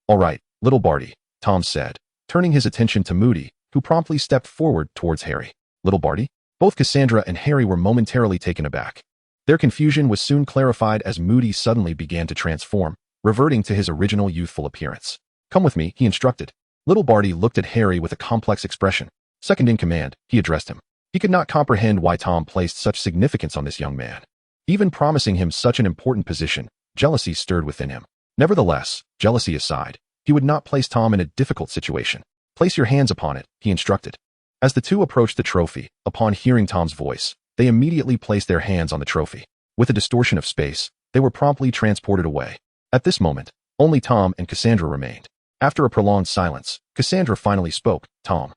"All right, little Barty," Tom said, turning his attention to Moody, who promptly stepped forward towards Harry. "Little Barty?" Both Cassandra and Harry were momentarily taken aback. Their confusion was soon clarified as Moody suddenly began to transform, reverting to his original youthful appearance. "Come with me," he instructed. Little Barty looked at Harry with a complex expression. Second in command, he addressed him. He could not comprehend why Tom placed such significance on this young man. Even promising him such an important position, jealousy stirred within him. Nevertheless, jealousy aside, he would not place Tom in a difficult situation. "Place your hands upon it," he instructed. As the two approached the trophy, upon hearing Tom's voice, they immediately placed their hands on the trophy. With a distortion of space, they were promptly transported away. At this moment, only Tom and Cassandra remained. After a prolonged silence, Cassandra finally spoke. "Tom."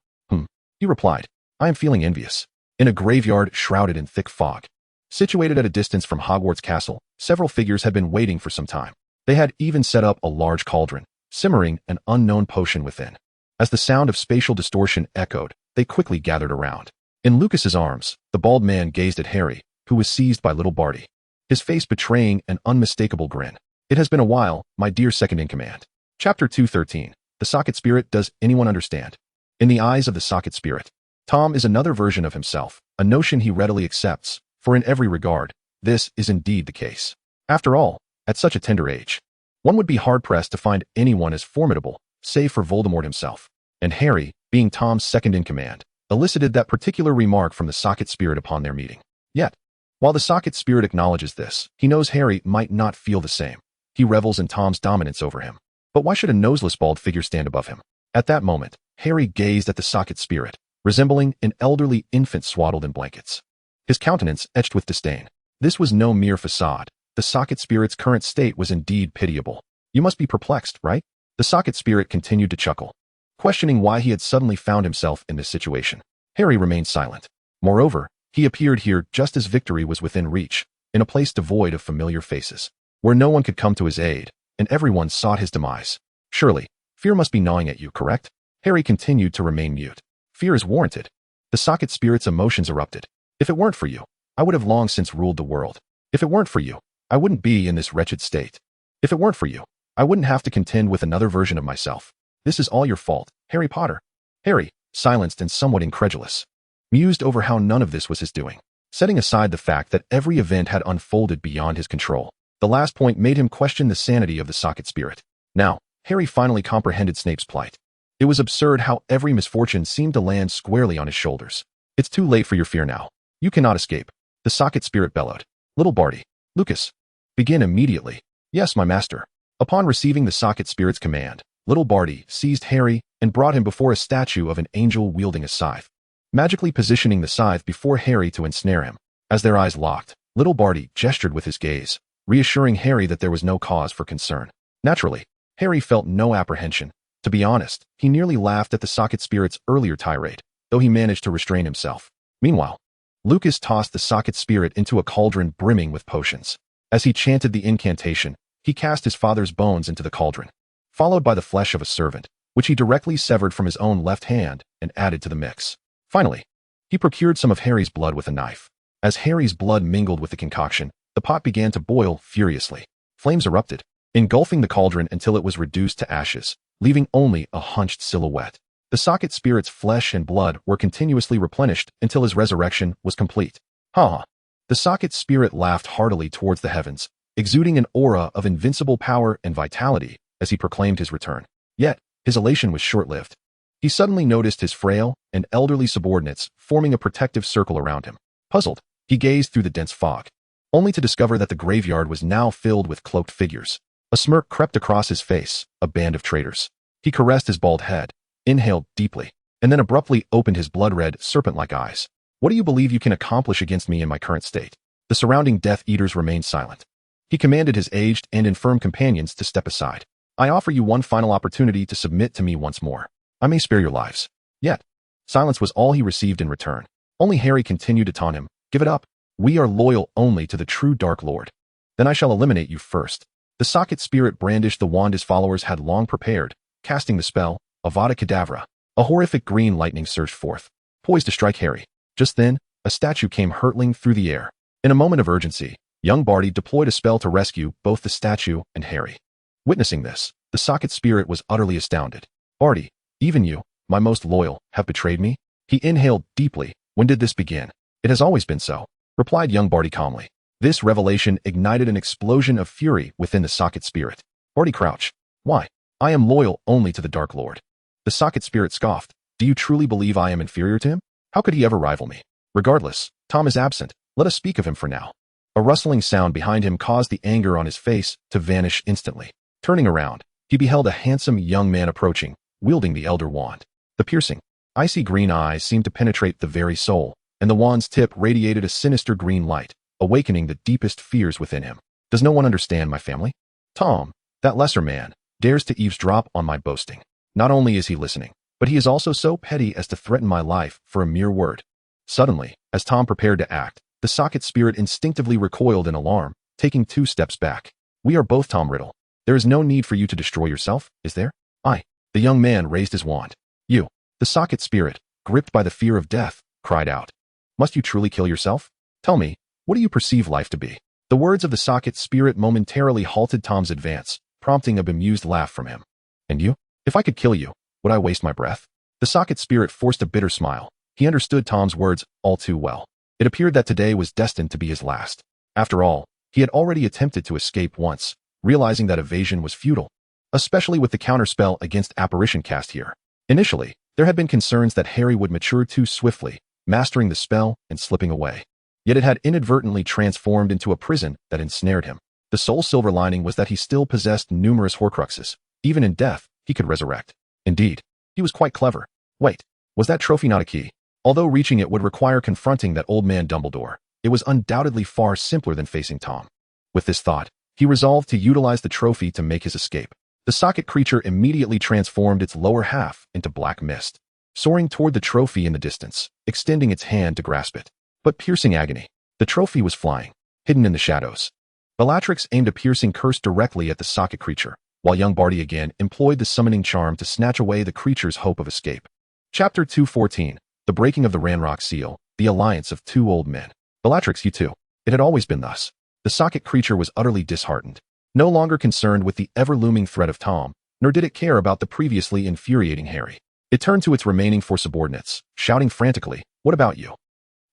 He replied. "I am feeling envious." In a graveyard shrouded in thick fog, situated at a distance from Hogwarts Castle, several figures had been waiting for some time. They had even set up a large cauldron, simmering an unknown potion within. As the sound of spatial distortion echoed, they quickly gathered around. In Lucas's arms, the bald man gazed at Harry, who was seized by little Barty, his face betraying an unmistakable grin. "It has been a while, my dear second-in-command." Chapter 213. The Socket Spirit. Does anyone understand? In the eyes of the Socket Spirit, Tom is another version of himself, a notion he readily accepts, for in every regard, this is indeed the case. After all, at such a tender age, one would be hard-pressed to find anyone as formidable, save for Voldemort himself. And Harry, being Tom's second-in-command, elicited that particular remark from the Socket Spirit upon their meeting. Yet, while the Socket Spirit acknowledges this, he knows Harry might not feel the same. He revels in Tom's dominance over him. But why should a noseless bald figure stand above him? At that moment, Harry gazed at the Socket Spirit, resembling an elderly infant swaddled in blankets. His countenance etched with disdain. This was no mere facade. The Socket Spirit's current state was indeed pitiable. "You must be perplexed, right?" The Socket Spirit continued to chuckle, questioning why he had suddenly found himself in this situation. Harry remained silent. Moreover, he appeared here just as victory was within reach, in a place devoid of familiar faces, where no one could come to his aid, and everyone sought his demise. "Surely, fear must be gnawing at you, correct?" Harry continued to remain mute. Fear is warranted. The socket spirit's emotions erupted. If it weren't for you, I would have long since ruled the world. If it weren't for you, I wouldn't be in this wretched state. If it weren't for you, I wouldn't have to contend with another version of myself. This is all your fault, Harry Potter. Harry, silenced and somewhat incredulous, mused over how none of this was his doing. Setting aside the fact that every event had unfolded beyond his control, the last point made him question the sanity of the socket spirit. Now, Harry finally comprehended Snape's plight. It was absurd how every misfortune seemed to land squarely on his shoulders. It's too late for your fear now. You cannot escape. The socket spirit bellowed. Little Barty, Lucas, begin immediately. Yes, my master. Upon receiving the socket spirit's command, little Barty seized Harry and brought him before a statue of an angel wielding a scythe, magically positioning the scythe before Harry to ensnare him. As their eyes locked, little Barty gestured with his gaze, reassuring Harry that there was no cause for concern. Naturally, Harry felt no apprehension. To be honest, he nearly laughed at the socket spirit's earlier tirade, though he managed to restrain himself. Meanwhile, Lucas tossed the socket spirit into a cauldron brimming with potions. As he chanted the incantation, he cast his father's bones into the cauldron, followed by the flesh of a servant, which he directly severed from his own left hand and added to the mix. Finally, he procured some of Harry's blood with a knife. As Harry's blood mingled with the concoction, the pot began to boil furiously. Flames erupted, engulfing the cauldron until it was reduced to ashes, leaving only a hunched silhouette. The socket spirit's flesh and blood were continuously replenished until his resurrection was complete. Ha! The socket spirit laughed heartily towards the heavens, exuding an aura of invincible power and vitality as he proclaimed his return. Yet, his elation was short-lived. He suddenly noticed his frail and elderly subordinates forming a protective circle around him. Puzzled, he gazed through the dense fog, only to discover that the graveyard was now filled with cloaked figures. A smirk crept across his face, a band of traitors. He caressed his bald head, inhaled deeply, and then abruptly opened his blood-red, serpent-like eyes. What do you believe you can accomplish against me in my current state? The surrounding Death Eaters remained silent. He commanded his aged and infirm companions to step aside. I offer you one final opportunity to submit to me once more. I may spare your lives. Yet, silence was all he received in return. Only Harry continued to taunt him. Give it up. We are loyal only to the true Dark Lord. Then I shall eliminate you first. The socket spirit brandished the wand his followers had long prepared, casting the spell, Avada Kedavra. A horrific green lightning surged forth, poised to strike Harry. Just then, a statue came hurtling through the air. In a moment of urgency, young Barty deployed a spell to rescue both the statue and Harry. Witnessing this, the socket spirit was utterly astounded. Barty, even you, my most loyal, have betrayed me? He inhaled deeply. When did this begin? It has always been so, replied young Barty calmly. This revelation ignited an explosion of fury within the socket spirit. Barty crouched. Why? I am loyal only to the Dark Lord. The socket spirit scoffed. Do you truly believe I am inferior to him? How could he ever rival me? Regardless, Tom is absent. Let us speak of him for now. A rustling sound behind him caused the anger on his face to vanish instantly. Turning around, he beheld a handsome young man approaching, wielding the Elder Wand. The piercing, icy green eyes seemed to penetrate the very soul, and the wand's tip radiated a sinister green light, awakening the deepest fears within him. Does no one understand my family? Tom, that lesser man, dares to eavesdrop on my boasting. Not only is he listening, but he is also so petty as to threaten my life for a mere word. Suddenly, as Tom prepared to act, the socket spirit instinctively recoiled in alarm, taking 2 steps back. We are both Tom Riddle. There is no need for you to destroy yourself, is there? The young man raised his wand. You, the socket spirit, gripped by the fear of death, cried out. Must you truly kill yourself? Tell me, what do you perceive life to be? The words of the socket spirit momentarily halted Tom's advance, prompting a bemused laugh from him. And you? If I could kill you, would I waste my breath? The socket spirit forced a bitter smile. He understood Tom's words all too well. It appeared that today was destined to be his last. After all, he had already attempted to escape once, realizing that evasion was futile, especially with the counterspell against apparition cast here. Initially, there had been concerns that Harry would mature too swiftly, mastering the spell and slipping away. Yet it had inadvertently transformed into a prison that ensnared him. The sole silver lining was that he still possessed numerous Horcruxes. Even in death, he could resurrect. Indeed, he was quite clever. Wait, was that trophy not a key? Although reaching it would require confronting that old man Dumbledore, it was undoubtedly far simpler than facing Tom. With this thought, he resolved to utilize the trophy to make his escape. The socket creature immediately transformed its lower half into black mist, soaring toward the trophy in the distance, extending its hand to grasp it. But piercing agony. The trophy was flying, hidden in the shadows. Bellatrix aimed a piercing curse directly at the socket creature, while young Barty again employed the summoning charm to snatch away the creature's hope of escape. Chapter 214, The Breaking of the Ranrock Seal, The Alliance of Two Old Men. Bellatrix, you too. It had always been thus. The socket creature was utterly disheartened, no longer concerned with the ever-looming threat of Tom, nor did it care about the previously infuriating Harry. It turned to its remaining four subordinates, shouting frantically, "What about you?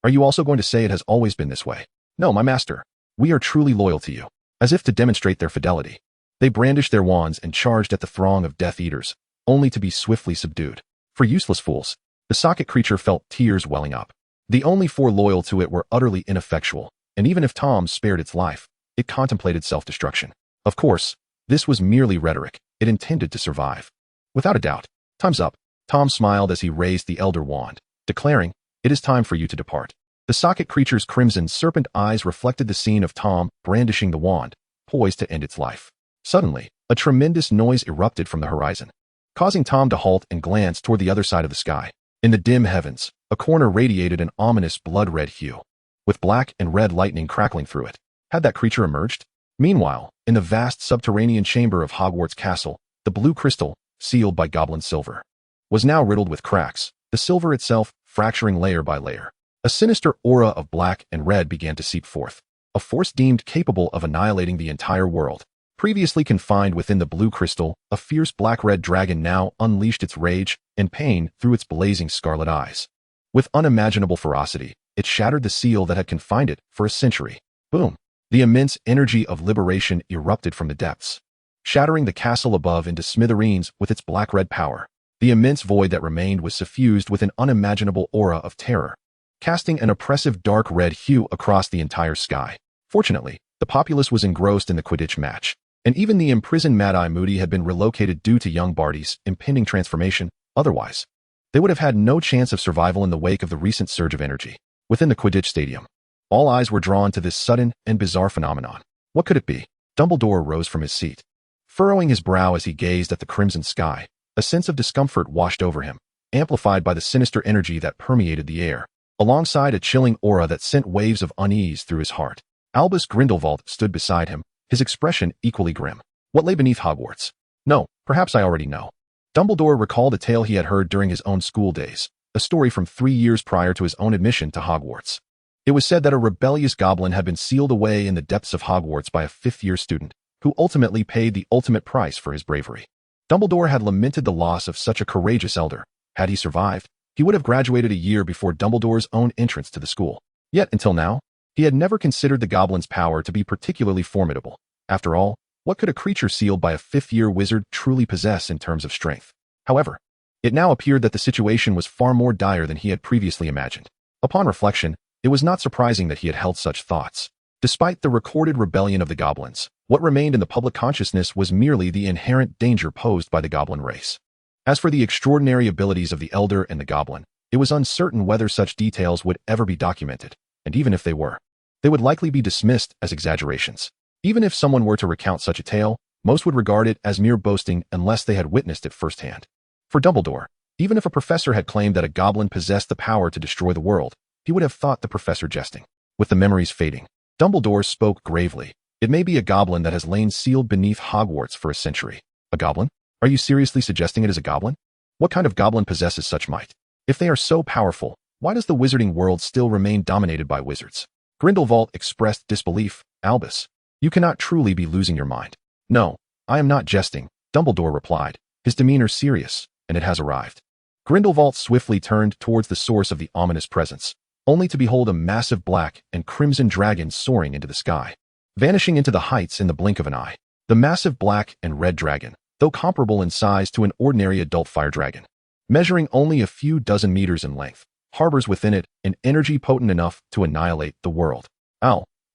Are you also going to say it has always been this way?" "No, my master. We are truly loyal to you." As if to demonstrate their fidelity, they brandished their wands and charged at the throng of Death Eaters, only to be swiftly subdued. For useless fools, the socket creature felt tears welling up. The only four loyal to it were utterly ineffectual, and even if Tom spared its life, it contemplated self-destruction. Of course, this was merely rhetoric. It intended to survive. Without a doubt. "Time's up." Tom smiled as he raised the Elder Wand, declaring, "It is time for you to depart." The socket creature's crimson serpent eyes reflected the scene of Tom brandishing the wand, poised to end its life. Suddenly, a tremendous noise erupted from the horizon, causing Tom to halt and glance toward the other side of the sky. In the dim heavens, a corner radiated an ominous blood-red hue, with black and red lightning crackling through it. Had that creature emerged? Meanwhile, in the vast subterranean chamber of Hogwarts Castle, the blue crystal, sealed by goblin silver, was now riddled with cracks, the silver itself fracturing layer by layer. A sinister aura of black and red began to seep forth, a force deemed capable of annihilating the entire world. Previously confined within the blue crystal, a fierce black-red dragon now unleashed its rage and pain through its blazing scarlet eyes. With unimaginable ferocity, it shattered the seal that had confined it for a century. Boom! The immense energy of liberation erupted from the depths, shattering the castle above into smithereens with its black-red power. The immense void that remained was suffused with an unimaginable aura of terror, casting an oppressive dark red hue across the entire sky. Fortunately, the populace was engrossed in the Quidditch match, and even the imprisoned Mad-Eye Moody had been relocated due to young Barty's impending transformation. Otherwise, they would have had no chance of survival in the wake of the recent surge of energy. Within the Quidditch Stadium, all eyes were drawn to this sudden and bizarre phenomenon. What could it be? Dumbledore rose from his seat, furrowing his brow as he gazed at the crimson sky. A sense of discomfort washed over him, amplified by the sinister energy that permeated the air, alongside a chilling aura that sent waves of unease through his heart. Albus Grindelwald stood beside him, his expression equally grim. What lay beneath Hogwarts? No, perhaps I already know. Dumbledore recalled a tale he had heard during his own school days, a story from 3 years prior to his own admission to Hogwarts. It was said that a rebellious goblin had been sealed away in the depths of Hogwarts by a fifth-year student, who ultimately paid the ultimate price for his bravery. Dumbledore had lamented the loss of such a courageous elder. Had he survived, he would have graduated a year before Dumbledore's own entrance to the school. Yet, until now, he had never considered the goblin's power to be particularly formidable. After all, what could a creature sealed by a fifth-year wizard truly possess in terms of strength? However, it now appeared that the situation was far more dire than he had previously imagined. Upon reflection, it was not surprising that he had held such thoughts. Despite the recorded rebellion of the goblins, what remained in the public consciousness was merely the inherent danger posed by the goblin race. As for the extraordinary abilities of the elder and the goblin, it was uncertain whether such details would ever be documented, and even if they were, they would likely be dismissed as exaggerations. Even if someone were to recount such a tale, most would regard it as mere boasting unless they had witnessed it firsthand. For Dumbledore, even if a professor had claimed that a goblin possessed the power to destroy the world, he would have thought the professor jesting. With the memories fading, Dumbledore spoke gravely. It may be a goblin that has lain sealed beneath Hogwarts for a century. A goblin? Are you seriously suggesting it is a goblin? What kind of goblin possesses such might? If they are so powerful, why does the wizarding world still remain dominated by wizards? Grindelwald expressed disbelief. Albus, you cannot truly be losing your mind. No, I am not jesting, Dumbledore replied, his demeanor serious, and it has arrived. Grindelwald swiftly turned towards the source of the ominous presence, only to behold a massive black and crimson dragon soaring into the sky, vanishing into the heights in the blink of an eye. The massive black and red dragon, though comparable in size to an ordinary adult fire dragon, measuring only a few dozen meters in length, harbors within it an energy potent enough to annihilate the world.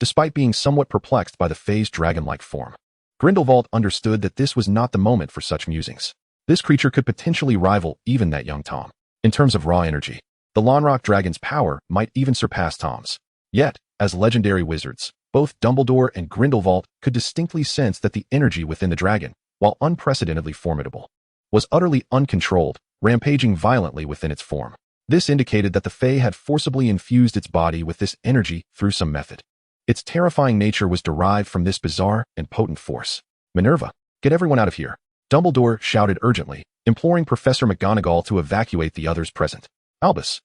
Despite being somewhat perplexed by the phased dragon-like form, Grindelwald understood that this was not the moment for such musings. This creature could potentially rival even that young Tom. In terms of raw energy, the Lonrock dragon's power might even surpass Tom's. Yet, as legendary wizards, both Dumbledore and Grindelwald could distinctly sense that the energy within the dragon, while unprecedentedly formidable, was utterly uncontrolled, rampaging violently within its form. This indicated that the Fae had forcibly infused its body with this energy through some method. Its terrifying nature was derived from this bizarre and potent force. Minerva, get everyone out of here, Dumbledore shouted urgently, imploring Professor McGonagall to evacuate the others present. Albus.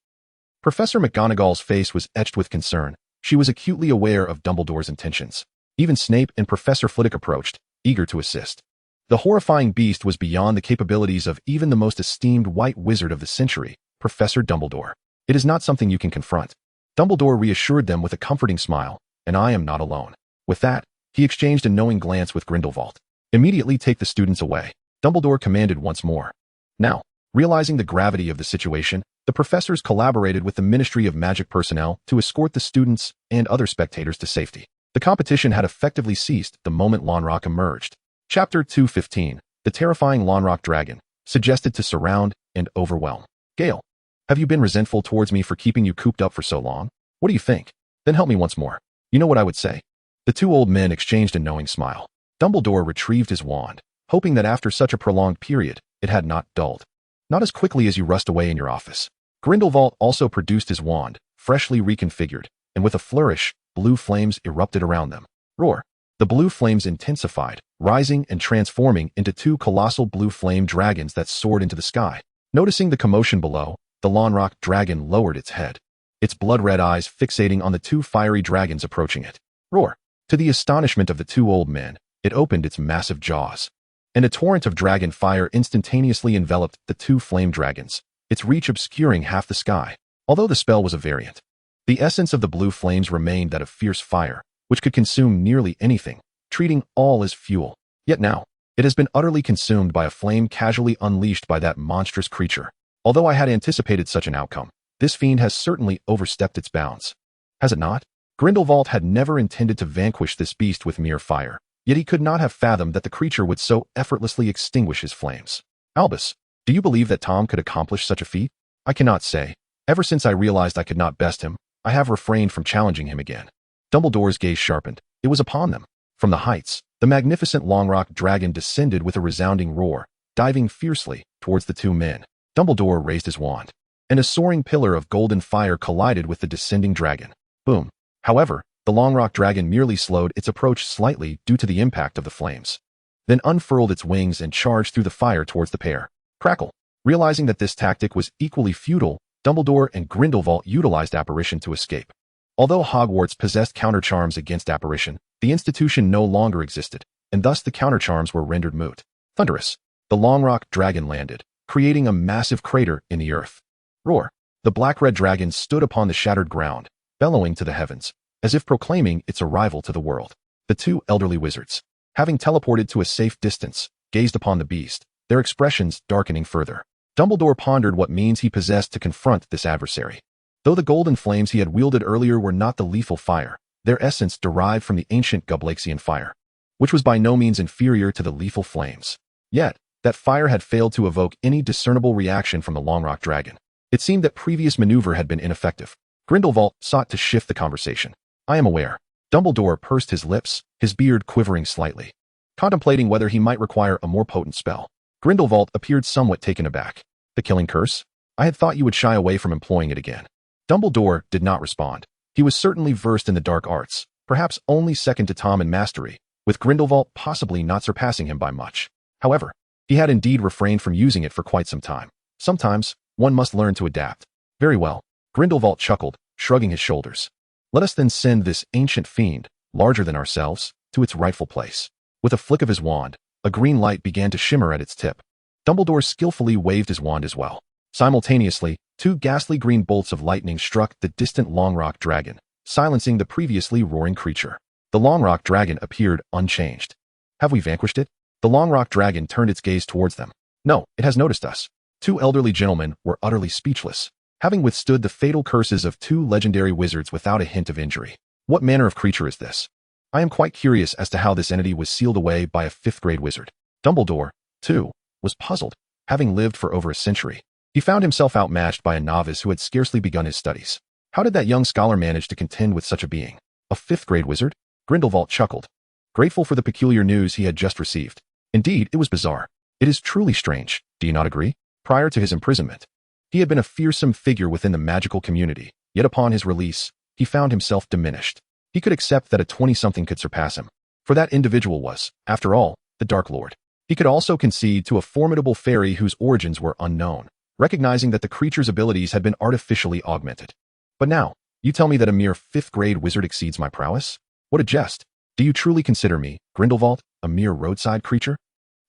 Professor McGonagall's face was etched with concern. She was acutely aware of Dumbledore's intentions. Even Snape and Professor Flitwick approached, eager to assist. The horrifying beast was beyond the capabilities of even the most esteemed white wizard of the century, Professor Dumbledore. It is not something you can confront. Dumbledore reassured them with a comforting smile, and I am not alone. With that, he exchanged a knowing glance with Grindelwald. Immediately take the students away, Dumbledore commanded once more. Now, realizing the gravity of the situation, the professors collaborated with the Ministry of Magic personnel to escort the students and other spectators to safety. The competition had effectively ceased the moment Lonrock emerged. Chapter 215, The Terrifying Lonrock Dragon, suggested to surround and overwhelm. Gale, have you been resentful towards me for keeping you cooped up for so long? What do you think? Then help me once more. You know what I would say? The two old men exchanged a knowing smile. Dumbledore retrieved his wand, hoping that after such a prolonged period, it had not dulled. Not as quickly as you rust away in your office. Grindelwald also produced his wand, freshly reconfigured, and with a flourish, blue flames erupted around them. Roar! The blue flames intensified, rising and transforming into two colossal blue flame dragons that soared into the sky. Noticing the commotion below, the Lonrock dragon lowered its head, its blood-red eyes fixating on the two fiery dragons approaching it. Roar! To the astonishment of the two old men, it opened its massive jaws, and a torrent of dragon fire instantaneously enveloped the two flame dragons, its reach obscuring half the sky. Although the spell was a variant, the essence of the blue flames remained that of fierce fire, which could consume nearly anything, treating all as fuel. Yet now, it has been utterly consumed by a flame casually unleashed by that monstrous creature. Although I had anticipated such an outcome, this fiend has certainly overstepped its bounds. Has it not? Grindelwald had never intended to vanquish this beast with mere fire, yet he could not have fathomed that the creature would so effortlessly extinguish his flames. Albus, do you believe that Tom could accomplish such a feat? I cannot say. Ever since I realized I could not best him, I have refrained from challenging him again. Dumbledore's gaze sharpened. It was upon them. From the heights, the magnificent Lonrock dragon descended with a resounding roar, diving fiercely towards the two men. Dumbledore raised his wand, and a soaring pillar of golden fire collided with the descending dragon. Boom. However, the Lonrock dragon merely slowed its approach slightly due to the impact of the flames, then unfurled its wings and charged through the fire towards the pair. Crackle. Realizing that this tactic was equally futile, Dumbledore and Grindelwald utilized apparition to escape. Although Hogwarts possessed countercharms against apparition, the institution no longer existed, and thus the countercharms were rendered moot. Thunderous. The Lonrock dragon landed, creating a massive crater in the earth. Roar. The black-red dragon stood upon the shattered ground, bellowing to the heavens, as if proclaiming its arrival to the world. The two elderly wizards, having teleported to a safe distance, gazed upon the beast, their expressions darkening further. Dumbledore pondered what means he possessed to confront this adversary. Though the golden flames he had wielded earlier were not the lethal fire, their essence derived from the ancient Goblaxian fire, which was by no means inferior to the lethal flames. Yet, that fire had failed to evoke any discernible reaction from the Lonrock dragon. It seemed that previous maneuver had been ineffective. Grindelwald sought to shift the conversation. I am aware. Dumbledore pursed his lips, his beard quivering slightly, contemplating whether he might require a more potent spell. Grindelwald appeared somewhat taken aback. The killing curse? I had thought you would shy away from employing it again. Dumbledore did not respond. He was certainly versed in the dark arts, perhaps only second to Tom in mastery, with Grindelwald possibly not surpassing him by much. However, he had indeed refrained from using it for quite some time. Sometimes, one must learn to adapt. Very well. Grindelwald chuckled, shrugging his shoulders. Let us then send this ancient fiend, larger than ourselves, to its rightful place. With a flick of his wand, a green light began to shimmer at its tip. Dumbledore skillfully waved his wand as well. Simultaneously, two ghastly green bolts of lightning struck the distant Lonrock dragon, silencing the previously roaring creature. The Lonrock dragon appeared unchanged. Have we vanquished it? The Lonrock dragon turned its gaze towards them. No, it has noticed us. Two elderly gentlemen were utterly speechless, having withstood the fatal curses of two legendary wizards without a hint of injury. What manner of creature is this? I am quite curious as to how this entity was sealed away by a fifth-grade wizard. Dumbledore, too, was puzzled, having lived for over a century. He found himself outmatched by a novice who had scarcely begun his studies. How did that young scholar manage to contend with such a being? A fifth-grade wizard? Grindelwald chuckled, grateful for the peculiar news he had just received. Indeed, it was bizarre. It is truly strange, do you not agree? Prior to his imprisonment, he had been a fearsome figure within the magical community, yet upon his release, he found himself diminished. He could accept that a 20-something could surpass him, for that individual was, after all, the Dark Lord. He could also concede to a formidable fairy whose origins were unknown, recognizing that the creature's abilities had been artificially augmented. But now, you tell me that a mere 5th-grade wizard exceeds my prowess? What a jest! Do you truly consider me, Grindelwald, a mere roadside creature?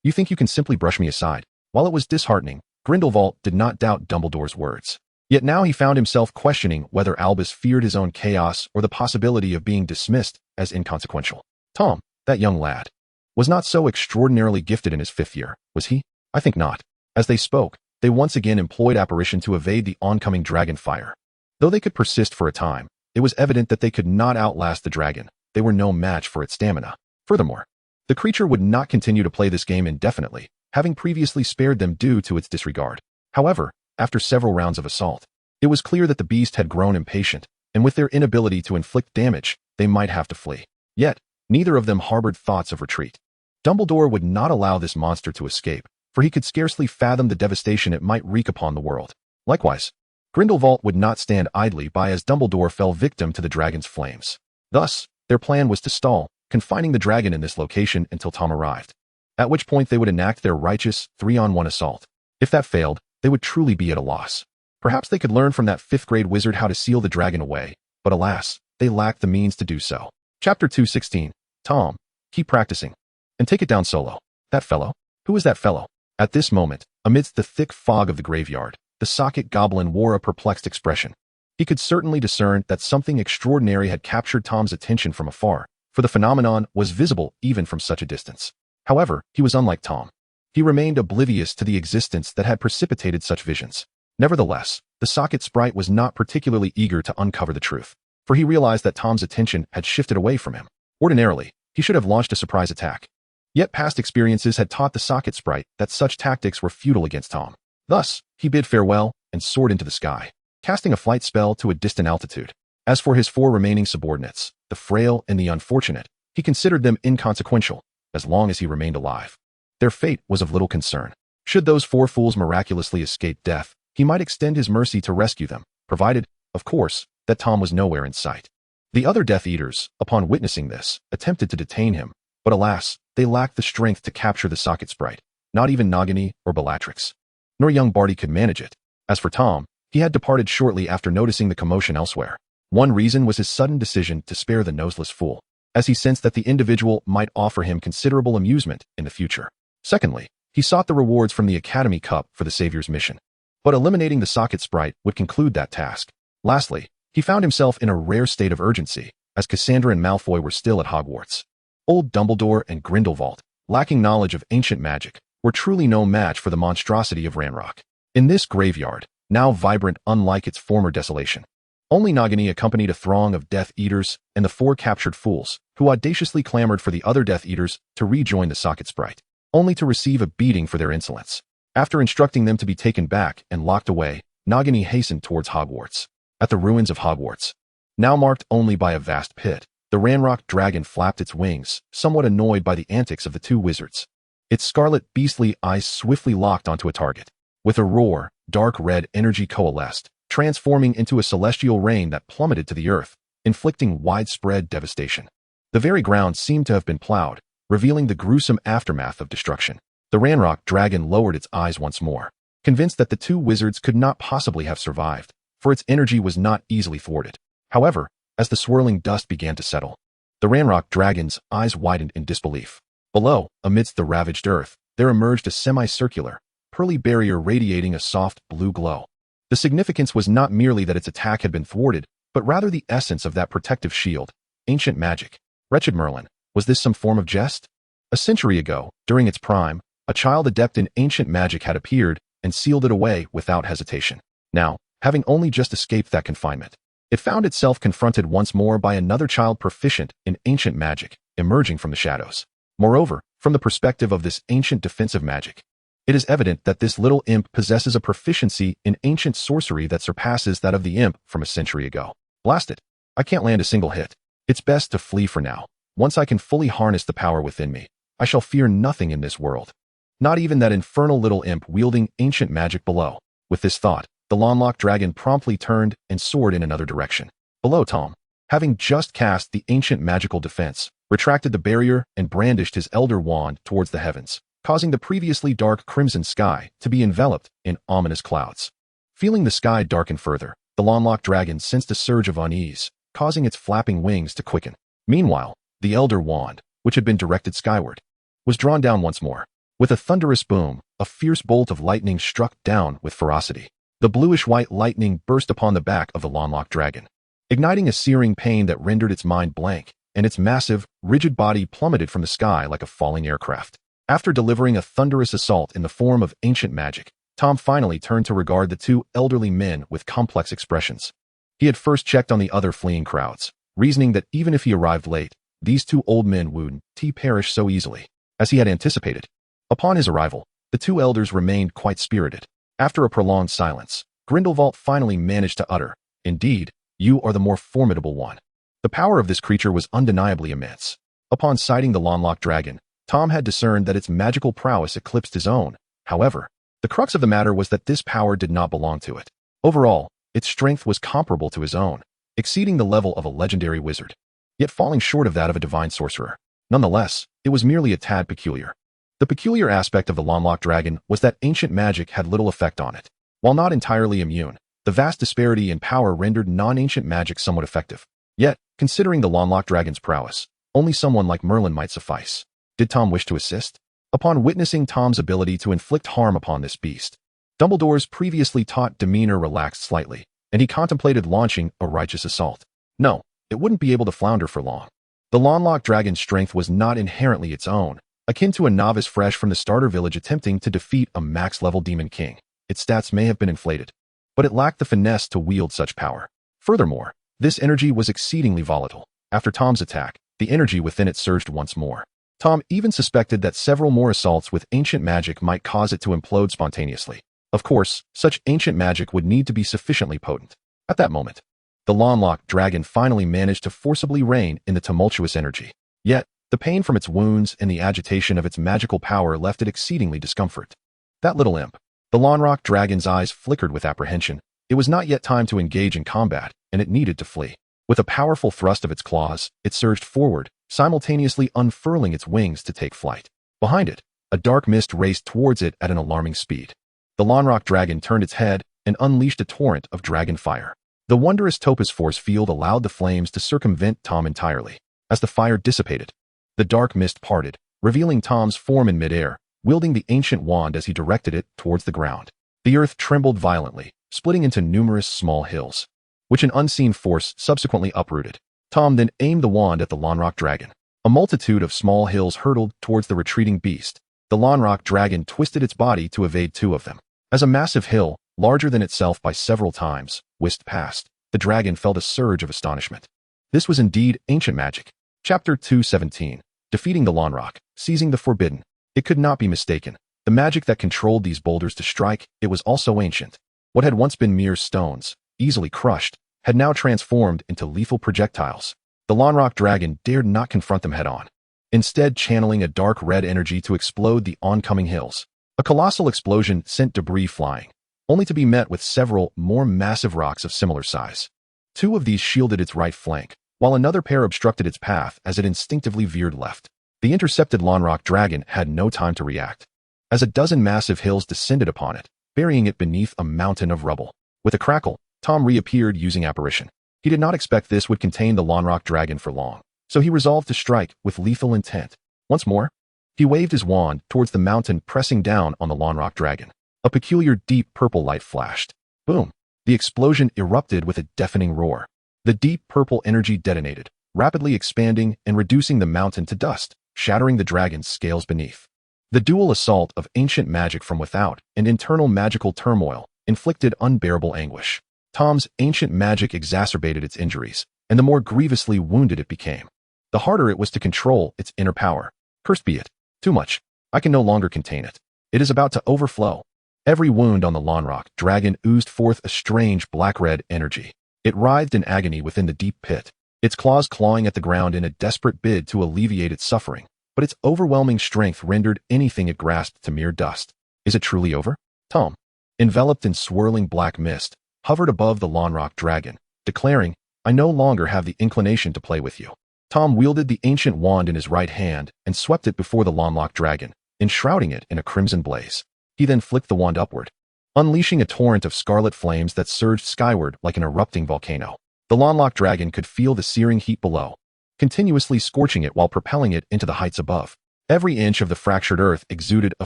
You think you can simply brush me aside? While it was disheartening, Grindelwald did not doubt Dumbledore's words. Yet now he found himself questioning whether Albus feared his own chaos or the possibility of being dismissed as inconsequential. Tom, that young lad, was not so extraordinarily gifted in his 5th year, was he? I think not. As they spoke, they once again employed apparition to evade the oncoming dragon fire. Though they could persist for a time, it was evident that they could not outlast the dragon. They were no match for its stamina. Furthermore, the creature would not continue to play this game indefinitely, having previously spared them due to its disregard. However, after several rounds of assault, it was clear that the beast had grown impatient, and with their inability to inflict damage, they might have to flee. Yet, neither of them harbored thoughts of retreat. Dumbledore would not allow this monster to escape, for he could scarcely fathom the devastation it might wreak upon the world. Likewise, Grindelwald would not stand idly by as Dumbledore fell victim to the dragon's flames. Thus, their plan was to stall, confining the dragon in this location until Tom arrived, at which point they would enact their righteous 3-on-1 assault. If that failed, they would truly be at a loss. Perhaps they could learn from that 5th-grade wizard how to seal the dragon away, but alas, they lacked the means to do so. Chapter 216. Tom, keep practicing. And take it down solo. That fellow? Who is that fellow? At this moment, amidst the thick fog of the graveyard, the socket goblin wore a perplexed expression. He could certainly discern that something extraordinary had captured Tom's attention from afar, for the phenomenon was visible even from such a distance. However, he was unlike Tom. He remained oblivious to the existence that had precipitated such visions. Nevertheless, the socket sprite was not particularly eager to uncover the truth, for he realized that Tom's attention had shifted away from him. Ordinarily, he should have launched a surprise attack. Yet past experiences had taught the socket sprite that such tactics were futile against Tom. Thus, he bid farewell and soared into the sky, casting a flight spell to a distant altitude. As for his 4 remaining subordinates, the frail and the unfortunate, he considered them inconsequential, as long as he remained alive. Their fate was of little concern. Should those 4 fools miraculously escape death, he might extend his mercy to rescue them, provided, of course, that Tom was nowhere in sight. The other Death Eaters, upon witnessing this, attempted to detain him, but alas, they lacked the strength to capture the socket sprite. Not even Nagini or Bellatrix. Nor young Barty could manage it. As for Tom, he had departed shortly after noticing the commotion elsewhere. One reason was his sudden decision to spare the noseless fool, as he sensed that the individual might offer him considerable amusement in the future. Secondly, he sought the rewards from the Academy Cup for the Savior's mission. But eliminating the socket sprite would conclude that task. Lastly, he found himself in a rare state of urgency, as Cassandra and Malfoy were still at Hogwarts. Old Dumbledore and Grindelwald, lacking knowledge of ancient magic, were truly no match for the monstrosity of Ranrock. In this graveyard, now vibrant unlike its former desolation, only Nagini accompanied a throng of Death Eaters and the 4 captured fools, who audaciously clamored for the other Death Eaters to rejoin the socket sprite, only to receive a beating for their insolence. After instructing them to be taken back and locked away, Nagini hastened towards Hogwarts. At the ruins of Hogwarts, now marked only by a vast pit, the Ranrock dragon flapped its wings, somewhat annoyed by the antics of the 2 wizards. Its scarlet beastly eyes swiftly locked onto a target. With a roar, dark red energy coalesced, transforming into a celestial rain that plummeted to the earth, inflicting widespread devastation. The very ground seemed to have been plowed, revealing the gruesome aftermath of destruction. The Ranrock dragon lowered its eyes once more, convinced that the 2 wizards could not possibly have survived, for its energy was not easily thwarted. However, as the swirling dust began to settle, the Ranrock dragon's eyes widened in disbelief. Below, amidst the ravaged earth, there emerged a semicircular, pearly barrier radiating a soft blue glow. The significance was not merely that its attack had been thwarted, but rather the essence of that protective shield, ancient magic. Wretched Merlin, was this some form of jest? A century ago, during its prime, a child adept in ancient magic had appeared and sealed it away without hesitation. Now, having only just escaped that confinement, it found itself confronted once more by another child proficient in ancient magic, emerging from the shadows. Moreover, from the perspective of this ancient defensive magic, it is evident that this little imp possesses a proficiency in ancient sorcery that surpasses that of the imp from a century ago. Blast it! I can't land a single hit. It's best to flee for now. Once I can fully harness the power within me, I shall fear nothing in this world. Not even that infernal little imp wielding ancient magic below. With this thought, the Lonlock dragon promptly turned and soared in another direction. Below Tom, having just cast the ancient magical defense, retracted the barrier and brandished his elder wand towards the heavens, causing the previously dark crimson sky to be enveloped in ominous clouds. Feeling the sky darken further, the long-locked dragon sensed a surge of unease, causing its flapping wings to quicken. Meanwhile, the Elder Wand, which had been directed skyward, was drawn down once more. With a thunderous boom, a fierce bolt of lightning struck down with ferocity. The bluish-white lightning burst upon the back of the long-locked dragon, igniting a searing pain that rendered its mind blank, and its massive, rigid body plummeted from the sky like a falling aircraft. After delivering a thunderous assault in the form of ancient magic, Tom finally turned to regard the two elderly men with complex expressions. He had first checked on the other fleeing crowds, reasoning that even if he arrived late, these two old men wouldn't perish so easily, as he had anticipated. Upon his arrival, the two elders remained quite spirited. After a prolonged silence, Grindelwald finally managed to utter, "Indeed, you are the more formidable one." The power of this creature was undeniably immense. Upon sighting the long-locked dragon, Tom had discerned that its magical prowess eclipsed his own. However, the crux of the matter was that this power did not belong to it. Overall, its strength was comparable to his own, exceeding the level of a legendary wizard, yet falling short of that of a divine sorcerer. Nonetheless, it was merely a tad peculiar. The peculiar aspect of the long-locked dragon was that ancient magic had little effect on it. While not entirely immune, the vast disparity in power rendered non-ancient magic somewhat effective. Yet, considering the long-locked dragon's prowess, only someone like Merlin might suffice. Did Tom wish to assist? Upon witnessing Tom's ability to inflict harm upon this beast, Dumbledore's previously taut demeanor relaxed slightly, and he contemplated launching a righteous assault. No, it wouldn't be able to flounder for long. The long-locked dragon's strength was not inherently its own, akin to a novice fresh from the starter village attempting to defeat a max-level demon king. Its stats may have been inflated, but it lacked the finesse to wield such power. Furthermore, this energy was exceedingly volatile. After Tom's attack, the energy within it surged once more. Tom even suspected that several more assaults with ancient magic might cause it to implode spontaneously. Of course, such ancient magic would need to be sufficiently potent. At that moment, the long-locked dragon finally managed to forcibly rein in the tumultuous energy. Yet, the pain from its wounds and the agitation of its magical power left it exceedingly discomfort. That little imp. The long-locked dragon's eyes flickered with apprehension. It was not yet time to engage in combat, and it needed to flee. With a powerful thrust of its claws, it surged forward, simultaneously unfurling its wings to take flight. Behind it, a dark mist raced towards it at an alarming speed. The long-locked dragon turned its head and unleashed a torrent of dragon fire. The wondrous topaz force field allowed the flames to circumvent Tom entirely. As the fire dissipated, the dark mist parted, revealing Tom's form in midair, wielding the ancient wand as he directed it towards the ground. The earth trembled violently, splitting into numerous small hills, which an unseen force subsequently uprooted. Tom then aimed the wand at the long-locked dragon. A multitude of small hills hurtled towards the retreating beast. The long-locked dragon twisted its body to evade two of them. As a massive hill, larger than itself by several times, whisked past, the dragon felt a surge of astonishment. This was indeed ancient magic. Chapter 217. Defeating the long-locked, seizing the forbidden. It could not be mistaken. The magic that controlled these boulders to strike, it was also ancient. What had once been mere stones, easily crushed, had now transformed into lethal projectiles. The long-locked dragon dared not confront them head-on, instead channeling a dark red energy to explode the oncoming hills. A colossal explosion sent debris flying, only to be met with several more massive rocks of similar size. Two of these shielded its right flank, while another pair obstructed its path as it instinctively veered left. The intercepted long-locked dragon had no time to react, as a dozen massive hills descended upon it, burying it beneath a mountain of rubble. With a crackle, Tom reappeared using apparition. He did not expect this would contain the long-locked dragon for long, so he resolved to strike with lethal intent. Once more, he waved his wand towards the mountain, pressing down on the long-locked dragon. A peculiar deep purple light flashed. Boom! The explosion erupted with a deafening roar. The deep purple energy detonated, rapidly expanding and reducing the mountain to dust, shattering the dragon's scales beneath. The dual assault of ancient magic from without and internal magical turmoil inflicted unbearable anguish. Tom's ancient magic exacerbated its injuries, and the more grievously wounded it became, the harder it was to control its inner power. Cursed be it. Too much. I can no longer contain it. It is about to overflow. Every wound on the long-locked dragon oozed forth a strange black-red energy. It writhed in agony within the deep pit, its claws clawing at the ground in a desperate bid to alleviate its suffering, but its overwhelming strength rendered anything it grasped to mere dust. Is it truly over? Tom, enveloped in swirling black mist, hovered above the long-locked dragon, declaring, "I no longer have the inclination to play with you." Tom wielded the ancient wand in his right hand and swept it before the long-locked dragon, enshrouding it in a crimson blaze. He then flicked the wand upward, unleashing a torrent of scarlet flames that surged skyward like an erupting volcano. The Lonlock dragon could feel the searing heat below, continuously scorching it while propelling it into the heights above. Every inch of the fractured earth exuded a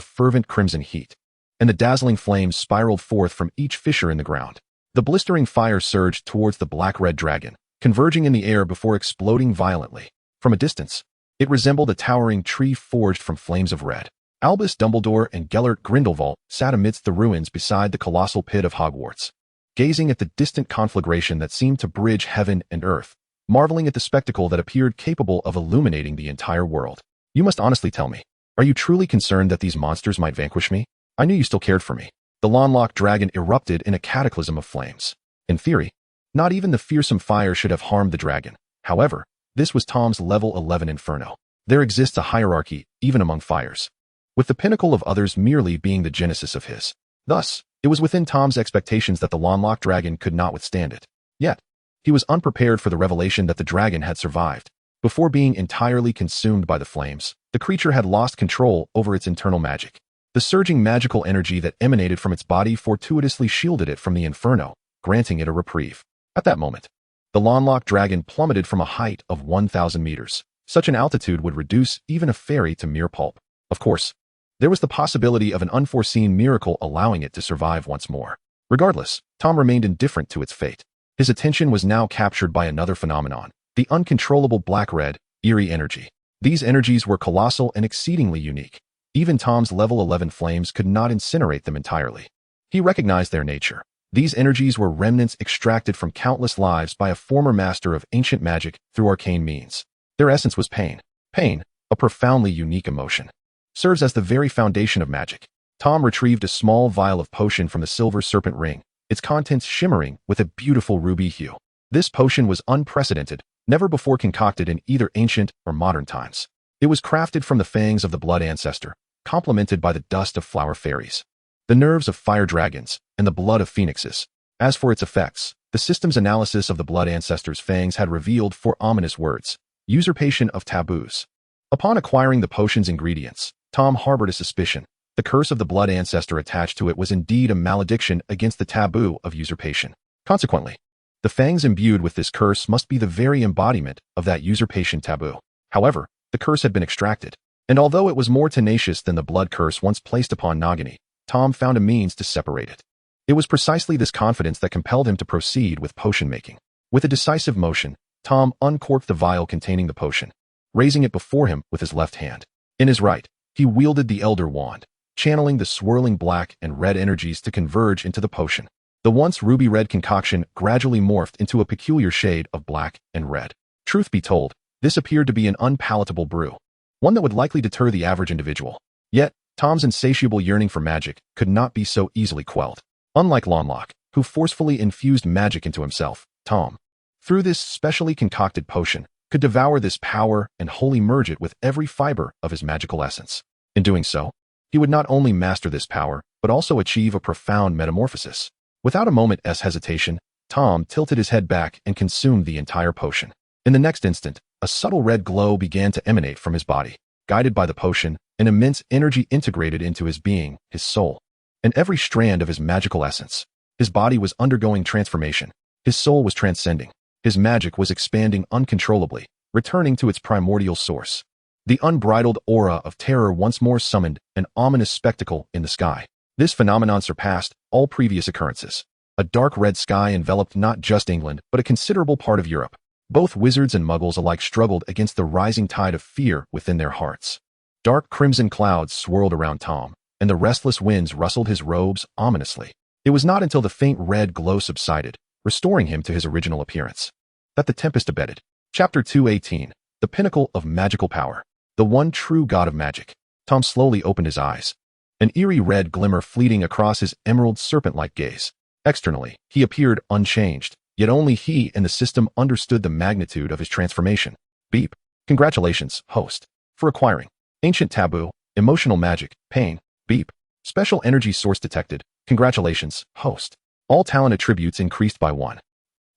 fervent crimson heat, and the dazzling flames spiraled forth from each fissure in the ground. The blistering fire surged towards the black-red dragon, converging in the air before exploding violently. From a distance, it resembled a towering tree forged from flames of red. Albus Dumbledore and Gellert Grindelwald sat amidst the ruins beside the colossal pit of Hogwarts, gazing at the distant conflagration that seemed to bridge heaven and earth, marveling at the spectacle that appeared capable of illuminating the entire world. You must honestly tell me, are you truly concerned that these monsters might vanquish me? I knew you still cared for me. The Lonlock dragon erupted in a cataclysm of flames. In theory, not even the fearsome fire should have harmed the dragon. However, this was Tom's level 11 inferno. There exists a hierarchy even among fires, with the pinnacle of others merely being the genesis of his. Thus, it was within Tom's expectations that the Lonlock dragon could not withstand it. Yet, he was unprepared for the revelation that the dragon had survived. Before being entirely consumed by the flames, the creature had lost control over its internal magic. The surging magical energy that emanated from its body fortuitously shielded it from the inferno, granting it a reprieve. At that moment, the Lonlock dragon plummeted from a height of 1,000 meters. Such an altitude would reduce even a fairy to mere pulp. Of course, there was the possibility of an unforeseen miracle allowing it to survive once more. Regardless, Tom remained indifferent to its fate. His attention was now captured by another phenomenon, the uncontrollable black-red, eerie energy. These energies were colossal and exceedingly unique. Even Tom's level 11 flames could not incinerate them entirely. He recognized their nature. These energies were remnants extracted from countless lives by a former master of ancient magic through arcane means. Their essence was pain. Pain, a profoundly unique emotion, serves as the very foundation of magic. Tom retrieved a small vial of potion from the silver serpent ring, its contents shimmering with a beautiful ruby hue. This potion was unprecedented, never before concocted in either ancient or modern times. It was crafted from the fangs of the blood ancestor, complemented by the dust of flower fairies, the nerves of fire dragons, and the blood of phoenixes. As for its effects, the system's analysis of the blood ancestor's fangs had revealed 4 ominous words: usurpation of taboos. Upon acquiring the potion's ingredients, Tom harbored a suspicion. The curse of the blood ancestor attached to it was indeed a malediction against the taboo of usurpation. Consequently, the fangs imbued with this curse must be the very embodiment of that usurpation taboo. However, the curse had been extracted, and although it was more tenacious than the blood curse once placed upon Nagini, Tom found a means to separate it. It was precisely this confidence that compelled him to proceed with potion making. With a decisive motion, Tom uncorked the vial containing the potion, raising it before him with his left hand. In his right, he wielded the Elder Wand, channeling the swirling black and red energies to converge into the potion. The once ruby-red concoction gradually morphed into a peculiar shade of black and red. Truth be told, this appeared to be an unpalatable brew, one that would likely deter the average individual. Yet, Tom's insatiable yearning for magic could not be so easily quelled. Unlike Lonlock, who forcefully infused magic into himself, Tom, through this specially concocted potion, could devour this power and wholly merge it with every fiber of his magical essence. In doing so, he would not only master this power, but also achieve a profound metamorphosis. Without a moment's hesitation, Tom tilted his head back and consumed the entire potion. In the next instant, a subtle red glow began to emanate from his body. Guided by the potion, an immense energy integrated into his being, his soul, and every strand of his magical essence. His body was undergoing transformation. His soul was transcending. His magic was expanding uncontrollably, returning to its primordial source. The unbridled aura of terror once more summoned an ominous spectacle in the sky. This phenomenon surpassed all previous occurrences. A dark red sky enveloped not just England, but a considerable part of Europe. Both wizards and muggles alike struggled against the rising tide of fear within their hearts. Dark crimson clouds swirled around Tom, and the restless winds rustled his robes ominously. It was not until the faint red glow subsided, restoring him to his original appearance, that the tempest abated. Chapter 218. The Pinnacle of Magical Power. The one true god of magic. Tom slowly opened his eyes, an eerie red glimmer fleeting across his emerald serpent-like gaze. Externally, he appeared unchanged, yet only he and the system understood the magnitude of his transformation. Beep. Congratulations, host, for acquiring ancient taboo, emotional magic, pain. Beep. Special energy source detected. Congratulations, host. All talent attributes increased by 1.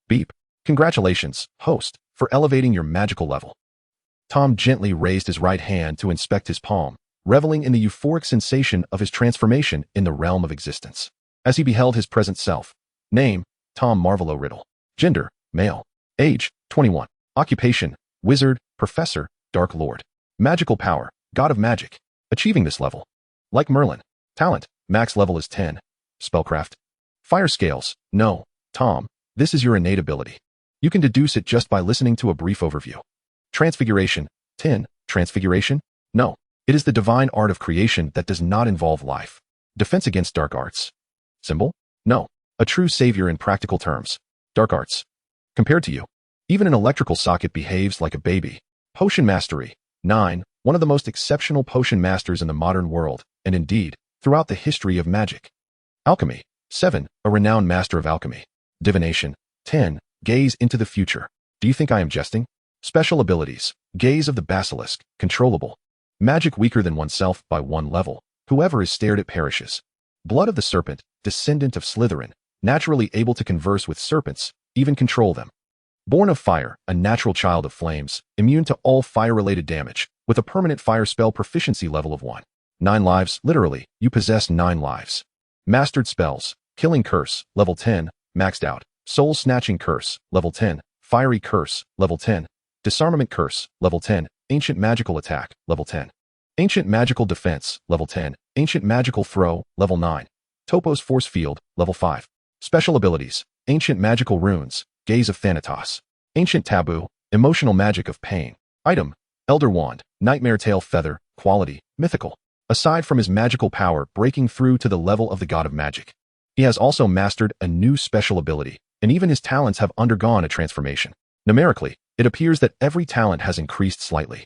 Beep. Congratulations, host, for elevating your magical level. Tom gently raised his right hand to inspect his palm, reveling in the euphoric sensation of his transformation in the realm of existence. As he beheld his present self, name, Tom Riddle. Gender, male. Age, 21. Occupation, wizard, professor, dark lord. Magical power, god of magic. Achieving this level. Like Merlin. Talent, max level is 10. Spellcraft. Fire scales, no, Tom, this is your innate ability. You can deduce it just by listening to a brief overview. Transfiguration, 10. Transfiguration? No. It is the divine art of creation that does not involve life. Defense against dark arts. Symbol? No. A true savior in practical terms. Dark arts. Compared to you. Even an electrical socket behaves like a baby. Potion mastery. 9. One of the most exceptional potion masters in the modern world, and indeed, throughout the history of magic. Alchemy. 7. A renowned master of alchemy. Divination. 10. Gaze into the future. Do you think I am jesting? Special abilities. Gaze of the basilisk. Controllable. Magic weaker than oneself by 1 level. Whoever is stared at perishes. Blood of the serpent. Descendant of Slytherin. Naturally able to converse with serpents, even control them. Born of fire, a natural child of flames, immune to all fire-related damage, with a permanent fire spell proficiency level of 1. 9 lives, literally, you possess 9 lives. Mastered spells. Killing curse, level 10, maxed out. Soul snatching curse, level 10. Fiery curse, level 10. Disarmament curse, level 10. Ancient magical attack, level 10. Ancient magical defense, level 10. Ancient magical throw, level 9. Topos force field, level 5. Special abilities. Ancient magical runes, gaze of Thanatos. Ancient taboo, emotional magic of pain. Item, Elder Wand, Nightmare Tail Feather, quality, mythical. Aside from his magical power breaking through to the level of the god of magic, he has also mastered a new special ability, and even his talents have undergone a transformation. Numerically, it appears that every talent has increased slightly.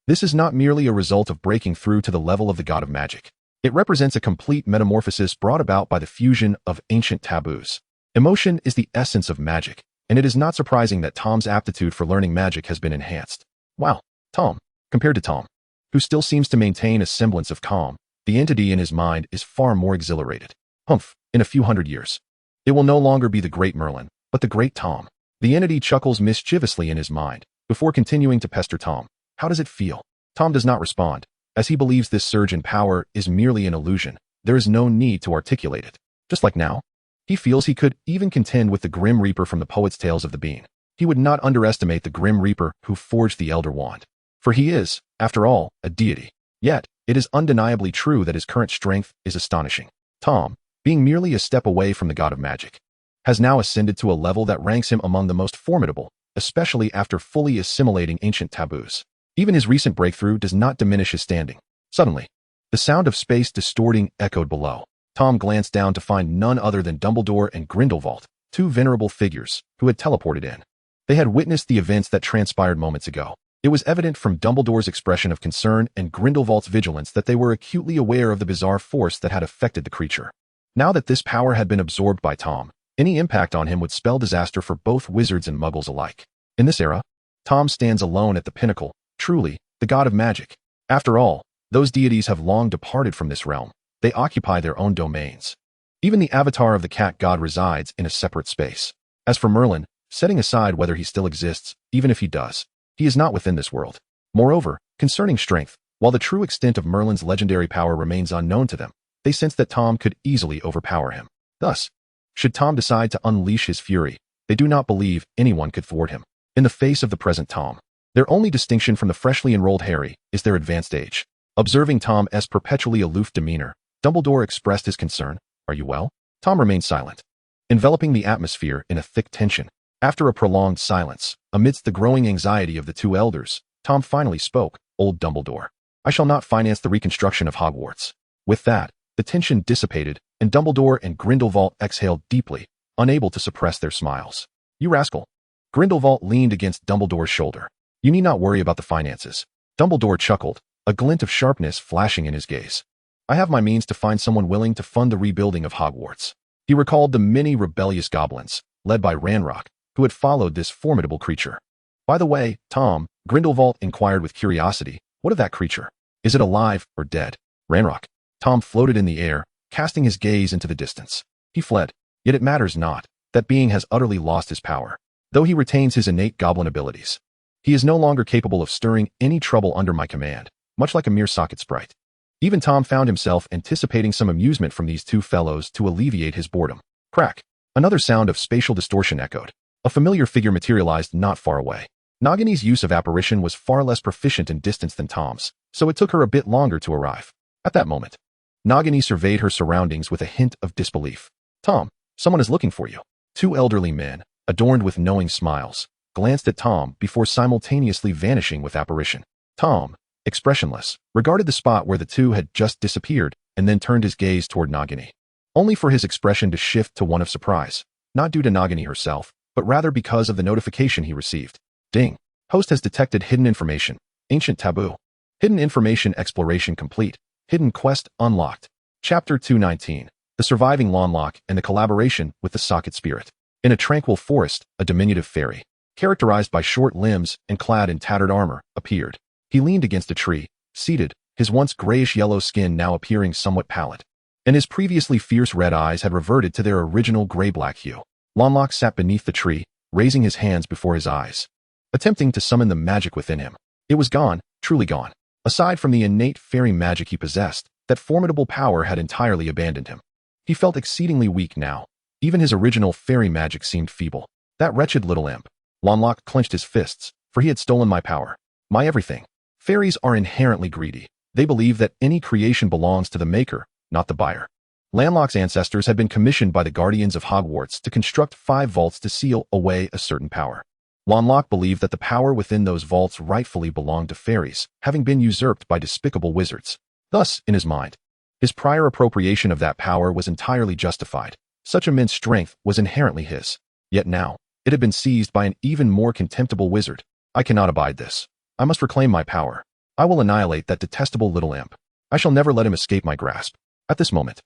This is not merely a result of breaking through to the level of the god of magic. It represents a complete metamorphosis brought about by the fusion of ancient taboos. Emotion is the essence of magic, and it is not surprising that Tom's aptitude for learning magic has been enhanced. Wow, Tom. Compared to Tom, who still seems to maintain a semblance of calm, the entity in his mind is far more exhilarated. Humph, in a few hundred years. It will no longer be the great Merlin, but the great Tom. The entity chuckles mischievously in his mind, before continuing to pester Tom. How does it feel? Tom does not respond, as he believes this surge in power is merely an illusion. There is no need to articulate it. Just like now, he feels he could even contend with the Grim Reaper from the Poet's Tales of the Bean. He would not underestimate the Grim Reaper who forged the Elder Wand. For he is, after all, a deity. Yet, it is undeniably true that his current strength is astonishing. Tom, being merely a step away from the god of magic, has now ascended to a level that ranks him among the most formidable, especially after fully assimilating ancient taboos. Even his recent breakthrough does not diminish his standing. Suddenly, the sound of space distorting echoed below. Tom glanced down to find none other than Dumbledore and Grindelwald, 2 venerable figures, who had teleported in. They had witnessed the events that transpired moments ago. It was evident from Dumbledore's expression of concern and Grindelwald's vigilance that they were acutely aware of the bizarre force that had affected the creature. Now that this power had been absorbed by Tom, any impact on him would spell disaster for both wizards and muggles alike. In this era, Tom stands alone at the pinnacle, truly, the god of magic. After all, those deities have long departed from this realm. They occupy their own domains. Even the avatar of the cat god resides in a separate space. As for Merlin, setting aside whether he still exists, even if he does, he is not within this world. Moreover, concerning strength, while the true extent of Merlin's legendary power remains unknown to them, they sense that Tom could easily overpower him. Thus, should Tom decide to unleash his fury, they do not believe anyone could thwart him. In the face of the present Tom, their only distinction from the freshly enrolled Harry is their advanced age. Observing Tom's perpetually aloof demeanor, Dumbledore expressed his concern. Are you well? Tom remained silent, enveloping the atmosphere in a thick tension. After a prolonged silence, amidst the growing anxiety of the 2 elders, Tom finally spoke. Old Dumbledore, I shall not finance the reconstruction of Hogwarts. With that, the tension dissipated, and Dumbledore and Grindelwald exhaled deeply, unable to suppress their smiles. You rascal. Grindelwald leaned against Dumbledore's shoulder. You need not worry about the finances. Dumbledore chuckled, a glint of sharpness flashing in his gaze. I have my means to find someone willing to fund the rebuilding of Hogwarts. He recalled the many rebellious goblins, led by Ranrock, who had followed this formidable creature. By the way, Tom, Grindelwald inquired with curiosity, what of that creature? Is it alive or dead? Ranrock. Tom floated in the air, casting his gaze into the distance. He fled, yet it matters not. That being has utterly lost his power. Though he retains his innate goblin abilities, he is no longer capable of stirring any trouble under my command, much like a mere socket sprite. Even Tom found himself anticipating some amusement from these two fellows to alleviate his boredom. Crack. Another sound of spatial distortion echoed. A familiar figure materialized not far away. Nagini's use of apparition was far less proficient in distance than Tom's, so it took her a bit longer to arrive. At that moment, Nagini surveyed her surroundings with a hint of disbelief. Tom, someone is looking for you. Two elderly men, adorned with knowing smiles, glanced at Tom before simultaneously vanishing with apparition. Tom, expressionless, regarded the spot where the two had just disappeared and then turned his gaze toward Nagini, only for his expression to shift to one of surprise, not due to Nagini herself, but rather because of the notification he received. Ding. Host has detected hidden information. Ancient taboo. Hidden information exploration complete. Hidden quest unlocked. Chapter 219. The surviving Lawnlock and the collaboration with the Socket Spirit. In a tranquil forest, a diminutive fairy, characterized by short limbs and clad in tattered armor, appeared. He leaned against a tree, seated, his once grayish-yellow skin now appearing somewhat pallid, and his previously fierce red eyes had reverted to their original gray-black hue. Lawnlock sat beneath the tree, raising his hands before his eyes, attempting to summon the magic within him. It was gone, truly gone. Aside from the innate fairy magic he possessed, that formidable power had entirely abandoned him. He felt exceedingly weak now. Even his original fairy magic seemed feeble. That wretched little imp. Lawnlock clenched his fists, for he had stolen my power. My everything. Fairies are inherently greedy. They believe that any creation belongs to the maker, not the buyer. Lawnlock's ancestors had been commissioned by the guardians of Hogwarts to construct 5 vaults to seal away a certain power. Lawnlock believed that the power within those vaults rightfully belonged to fairies, having been usurped by despicable wizards. Thus, in his mind, his prior appropriation of that power was entirely justified. Such immense strength was inherently his. Yet now, it had been seized by an even more contemptible wizard. I cannot abide this. I must reclaim my power. I will annihilate that detestable little imp. I shall never let him escape my grasp. At this moment,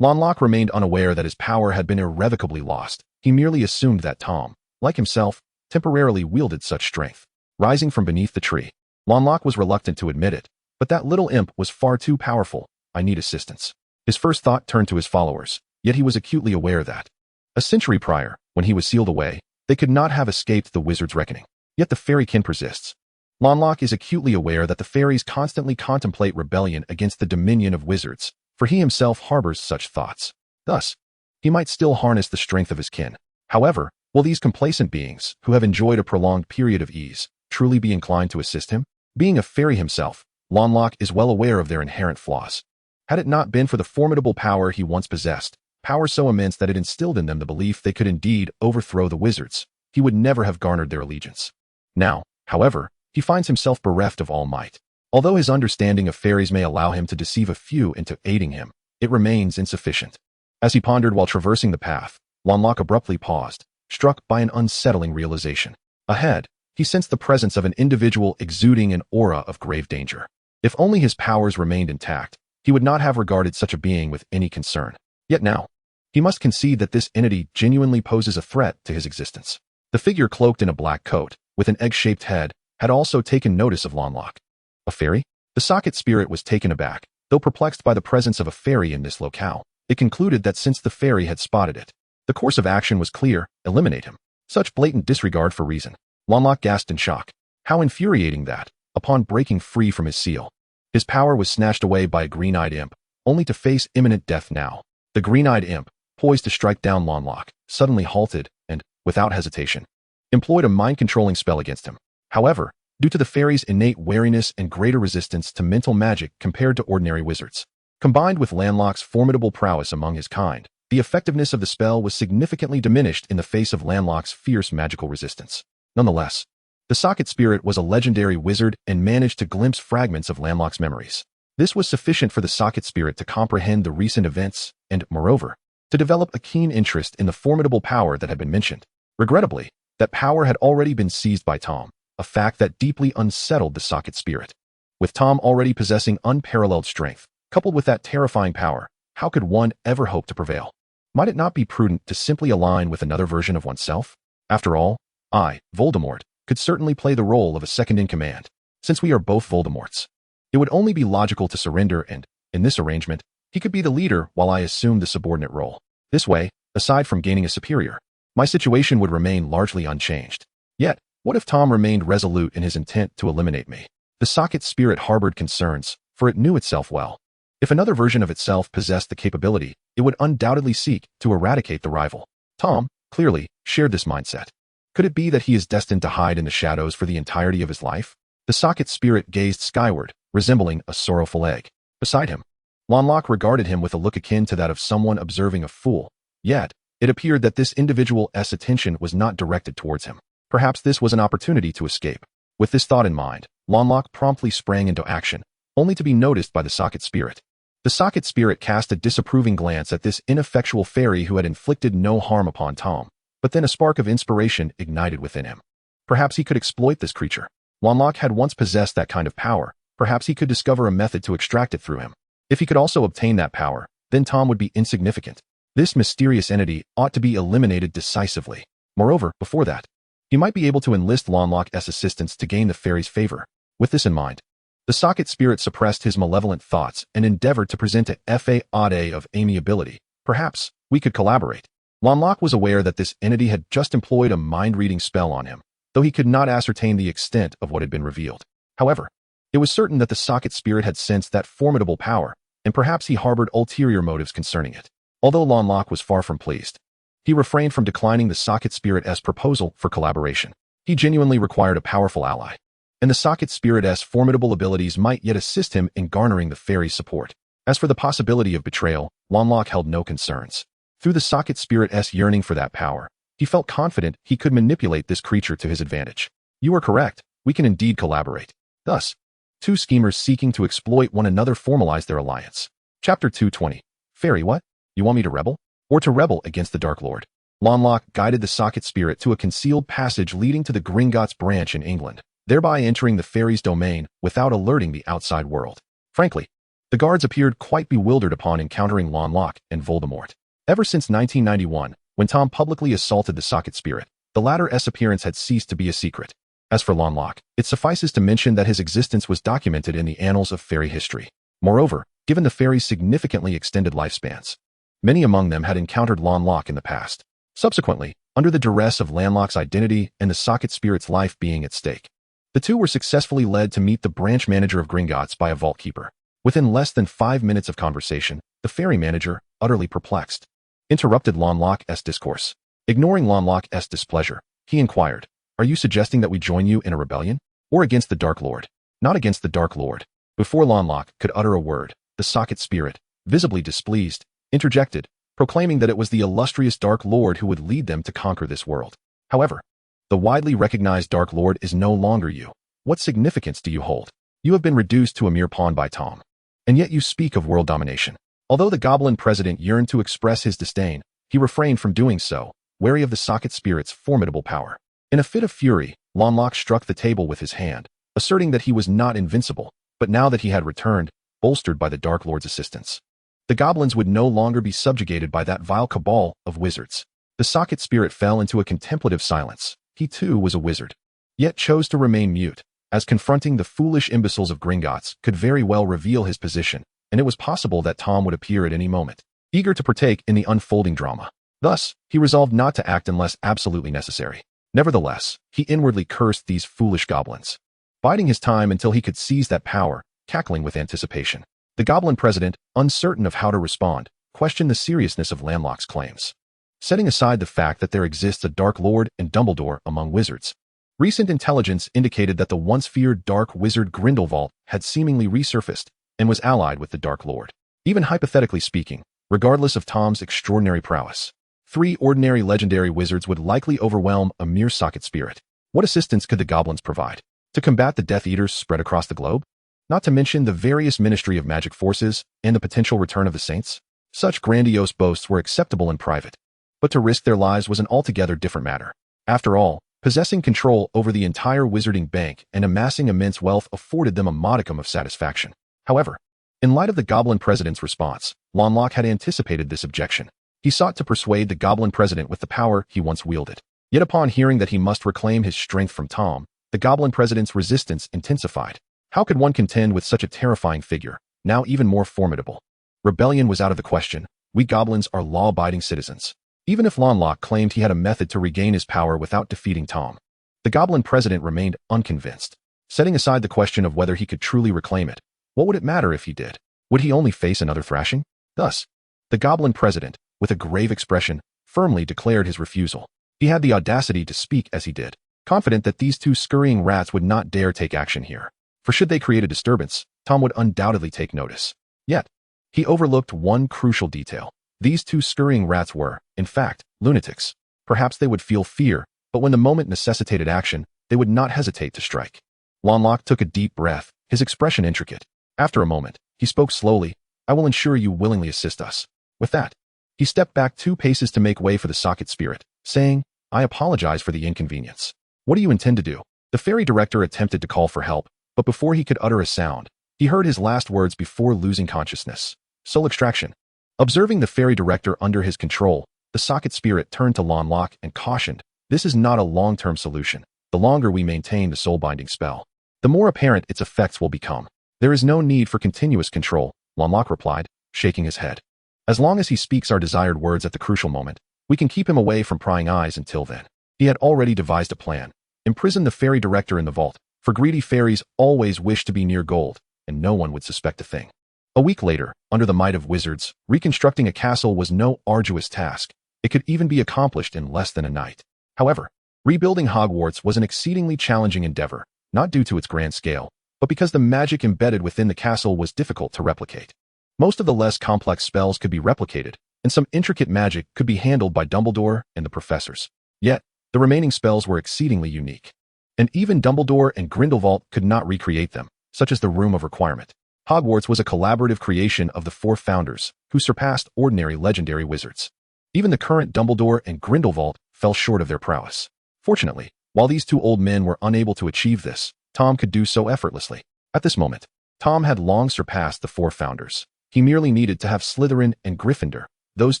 Lawnlock remained unaware that his power had been irrevocably lost. He merely assumed that Tom, like himself, temporarily wielded such strength. Rising from beneath the tree, Lawnlock was reluctant to admit it, but that little imp was far too powerful. I need assistance. His first thought turned to his followers, yet he was acutely aware that, a century prior, when he was sealed away, they could not have escaped the wizard's reckoning. Yet the fairykin persists. Lawnlock is acutely aware that the fairies constantly contemplate rebellion against the dominion of wizards, for he himself harbors such thoughts. Thus, he might still harness the strength of his kin. However, will these complacent beings, who have enjoyed a prolonged period of ease, truly be inclined to assist him? Being a fairy himself, Lawnlock is well aware of their inherent flaws. Had it not been for the formidable power he once possessed, power so immense that it instilled in them the belief they could indeed overthrow the wizards, he would never have garnered their allegiance. Now, however, he finds himself bereft of all might. Although his understanding of fairies may allow him to deceive a few into aiding him, it remains insufficient. As he pondered while traversing the path, Lawnlock abruptly paused, struck by an unsettling realization. Ahead, he sensed the presence of an individual exuding an aura of grave danger. If only his powers remained intact, he would not have regarded such a being with any concern. Yet now, he must concede that this entity genuinely poses a threat to his existence. The figure cloaked in a black coat, with an egg-shaped head, had also taken notice of Lawnlock. A fairy? The Socket Spirit was taken aback. Though perplexed by the presence of a fairy in this locale, it concluded that since the fairy had spotted it, the course of action was clear: eliminate him. Such blatant disregard for reason. Lawnlock gasped in shock. How infuriating that, upon breaking free from his seal, his power was snatched away by a green-eyed imp, only to face imminent death now. The green-eyed imp, poised to strike down Lawnlock, suddenly halted and, without hesitation, employed a mind-controlling spell against him. However, due to the fairy's innate wariness and greater resistance to mental magic compared to ordinary wizards, combined with Lawnlock's formidable prowess among his kind, the effectiveness of the spell was significantly diminished in the face of Lawnlock's fierce magical resistance. Nonetheless, the Socket Spirit was a legendary wizard and managed to glimpse fragments of Lawnlock's memories. This was sufficient for the Socket Spirit to comprehend the recent events and, moreover, to develop a keen interest in the formidable power that had been mentioned. Regrettably, that power had already been seized by Tom, a fact that deeply unsettled the Socket Spirit. With Tom already possessing unparalleled strength, coupled with that terrifying power, how could one ever hope to prevail? Might it not be prudent to simply align with another version of oneself? After all, I, Voldemort, could certainly play the role of a second-in-command. Since we are both Voldemorts, it would only be logical to surrender and, in this arrangement, he could be the leader while I assumed the subordinate role. This way, aside from gaining a superior, my situation would remain largely unchanged. Yet, what if Tom remained resolute in his intent to eliminate me? The Socket Spirit harbored concerns, for it knew itself well. If another version of itself possessed the capability, it would undoubtedly seek to eradicate the rival. Tom, clearly, shared this mindset. Could it be that he is destined to hide in the shadows for the entirety of his life? The socket spirit gazed skyward, resembling a sorrowful egg. Beside him, Lanlock regarded him with a look akin to that of someone observing a fool. Yet, it appeared that this individual's attention was not directed towards him. Perhaps this was an opportunity to escape. With this thought in mind, Lanlock promptly sprang into action, only to be noticed by the socket spirit. The socket spirit cast a disapproving glance at this ineffectual fairy who had inflicted no harm upon Tom, but then a spark of inspiration ignited within him. Perhaps he could exploit this creature. Lanlock had once possessed that kind of power. Perhaps he could discover a method to extract it through him. If he could also obtain that power, then Tom would be insignificant. This mysterious entity ought to be eliminated decisively. Moreover, before that, he might be able to enlist Lanlock's assistance to gain the fairy's favor. With this in mind, the socket spirit suppressed his malevolent thoughts and endeavored to present a facade of amiability. Perhaps we could collaborate. Lanlock was aware that this entity had just employed a mind-reading spell on him, though he could not ascertain the extent of what had been revealed. However, it was certain that the socket spirit had sensed that formidable power, and perhaps he harbored ulterior motives concerning it. Although Lanlock was far from pleased, he refrained from declining the socket spirit's proposal for collaboration. He genuinely required a powerful ally, and the socket spirit's formidable abilities might yet assist him in garnering the fairy's support. As for the possibility of betrayal, Lanlock held no concerns. Through the socket spirit's yearning for that power, he felt confident he could manipulate this creature to his advantage. You are correct, we can indeed collaborate. Thus, two schemers seeking to exploit one another formalized their alliance. Chapter 220. Fairy what? You want me to rebel? Or to rebel against the Dark Lord? Lanlock guided the socket spirit to a concealed passage leading to the Gringotts branch in England, thereby entering the fairy's domain without alerting the outside world. Frankly, the guards appeared quite bewildered upon encountering Lanlock and Voldemort. Ever since 1991, when Tom publicly assaulted the socket spirit, the latter's appearance had ceased to be a secret. As for Lanlock, it suffices to mention that his existence was documented in the annals of fairy history. Moreover, given the fairy's significantly extended lifespans, many among them had encountered Lanlock in the past. Subsequently, under the duress of Lanlock's identity and the socket spirit's life being at stake, the two were successfully led to meet the branch manager of Gringotts by a vault keeper. Within less than 5 minutes of conversation, the fairy manager, utterly perplexed, interrupted Lanlock's discourse. Ignoring Lanlock's displeasure, he inquired, "Are you suggesting that we join you in a rebellion? Or against the Dark Lord?" "Not against the Dark Lord." Before Lanlock could utter a word, the socket spirit, visibly displeased, interjected, proclaiming that it was the illustrious Dark Lord who would lead them to conquer this world. However, the widely recognized Dark Lord is no longer you. What significance do you hold? You have been reduced to a mere pawn by Tom. And yet you speak of world domination. Although the Goblin President yearned to express his disdain, he refrained from doing so, wary of the socket spirit's formidable power. In a fit of fury, Lanlock struck the table with his hand, asserting that he was not invincible, but now that he had returned, bolstered by the Dark Lord's assistance, the goblins would no longer be subjugated by that vile cabal of wizards. The socket spirit fell into a contemplative silence. He too was a wizard, yet chose to remain mute, as confronting the foolish imbeciles of Gringotts could very well reveal his position, and it was possible that Tom would appear at any moment, eager to partake in the unfolding drama. Thus, he resolved not to act unless absolutely necessary. Nevertheless, he inwardly cursed these foolish goblins, biding his time until he could seize that power, cackling with anticipation. The Goblin President, uncertain of how to respond, questioned the seriousness of Lanlock's claims. Setting aside the fact that there exists a Dark Lord and Dumbledore among wizards, recent intelligence indicated that the once feared dark wizard Grindelwald had seemingly resurfaced and was allied with the Dark Lord. Even hypothetically speaking, regardless of Tom's extraordinary prowess, 3 ordinary legendary wizards would likely overwhelm a mere socket spirit. What assistance could the goblins provide to combat the Death Eaters spread across the globe? Not to mention the various Ministry of Magic forces and the potential return of the Saints? Such grandiose boasts were acceptable in private, but to risk their lives was an altogether different matter. After all, possessing control over the entire wizarding bank and amassing immense wealth afforded them a modicum of satisfaction. However, in light of the Goblin President's response, Lanlock had anticipated this objection. He sought to persuade the Goblin President with the power he once wielded. Yet upon hearing that he must reclaim his strength from Tom, the Goblin President's resistance intensified. How could one contend with such a terrifying figure, now even more formidable? Rebellion was out of the question. We goblins are law-abiding citizens. Even if Lanlock claimed he had a method to regain his power without defeating Tom, the Goblin President remained unconvinced. Setting aside the question of whether he could truly reclaim it, what would it matter if he did? Would he only face another thrashing? Thus, the goblin president, with a grave expression, firmly declared his refusal. He had the audacity to speak as he did, confident that these two scurrying rats would not dare take action here. For should they create a disturbance, Tom would undoubtedly take notice. Yet, he overlooked one crucial detail. These two scurrying rats were, in fact, lunatics. Perhaps they would feel fear, but when the moment necessitated action, they would not hesitate to strike. Lonlock took a deep breath, his expression intricate. After a moment, he spoke slowly. I will ensure you willingly assist us. With that, he stepped back 2 paces to make way for the socket spirit, saying, I apologize for the inconvenience. What do you intend to do? The fairy director attempted to call for help, but before he could utter a sound, he heard his last words before losing consciousness. Soul extraction. Observing the fairy director under his control, the socket spirit turned to Lonlock and cautioned, this is not a long-term solution. The longer we maintain the soul-binding spell, the more apparent its effects will become. There is no need for continuous control, Lonlock replied, shaking his head. As long as he speaks our desired words at the crucial moment, we can keep him away from prying eyes until then. He had already devised a plan. Imprison the fairy director in the vault, for greedy fairies always wish to be near gold, and no one would suspect a thing. A week later, under the might of wizards, reconstructing a castle was no arduous task. It could even be accomplished in less than a night. However, rebuilding Hogwarts was an exceedingly challenging endeavor, not due to its grand scale, but because the magic embedded within the castle was difficult to replicate. Most of the less complex spells could be replicated, and some intricate magic could be handled by Dumbledore and the professors. Yet, the remaining spells were exceedingly unique. And even Dumbledore and Grindelwald could not recreate them, such as the Room of Requirement. Hogwarts was a collaborative creation of the 4 founders, who surpassed ordinary legendary wizards. Even the current Dumbledore and Grindelwald fell short of their prowess. Fortunately, while these 2 old men were unable to achieve this, Tom could do so effortlessly. At this moment, Tom had long surpassed the 4 founders. He merely needed to have Slytherin and Gryffindor, those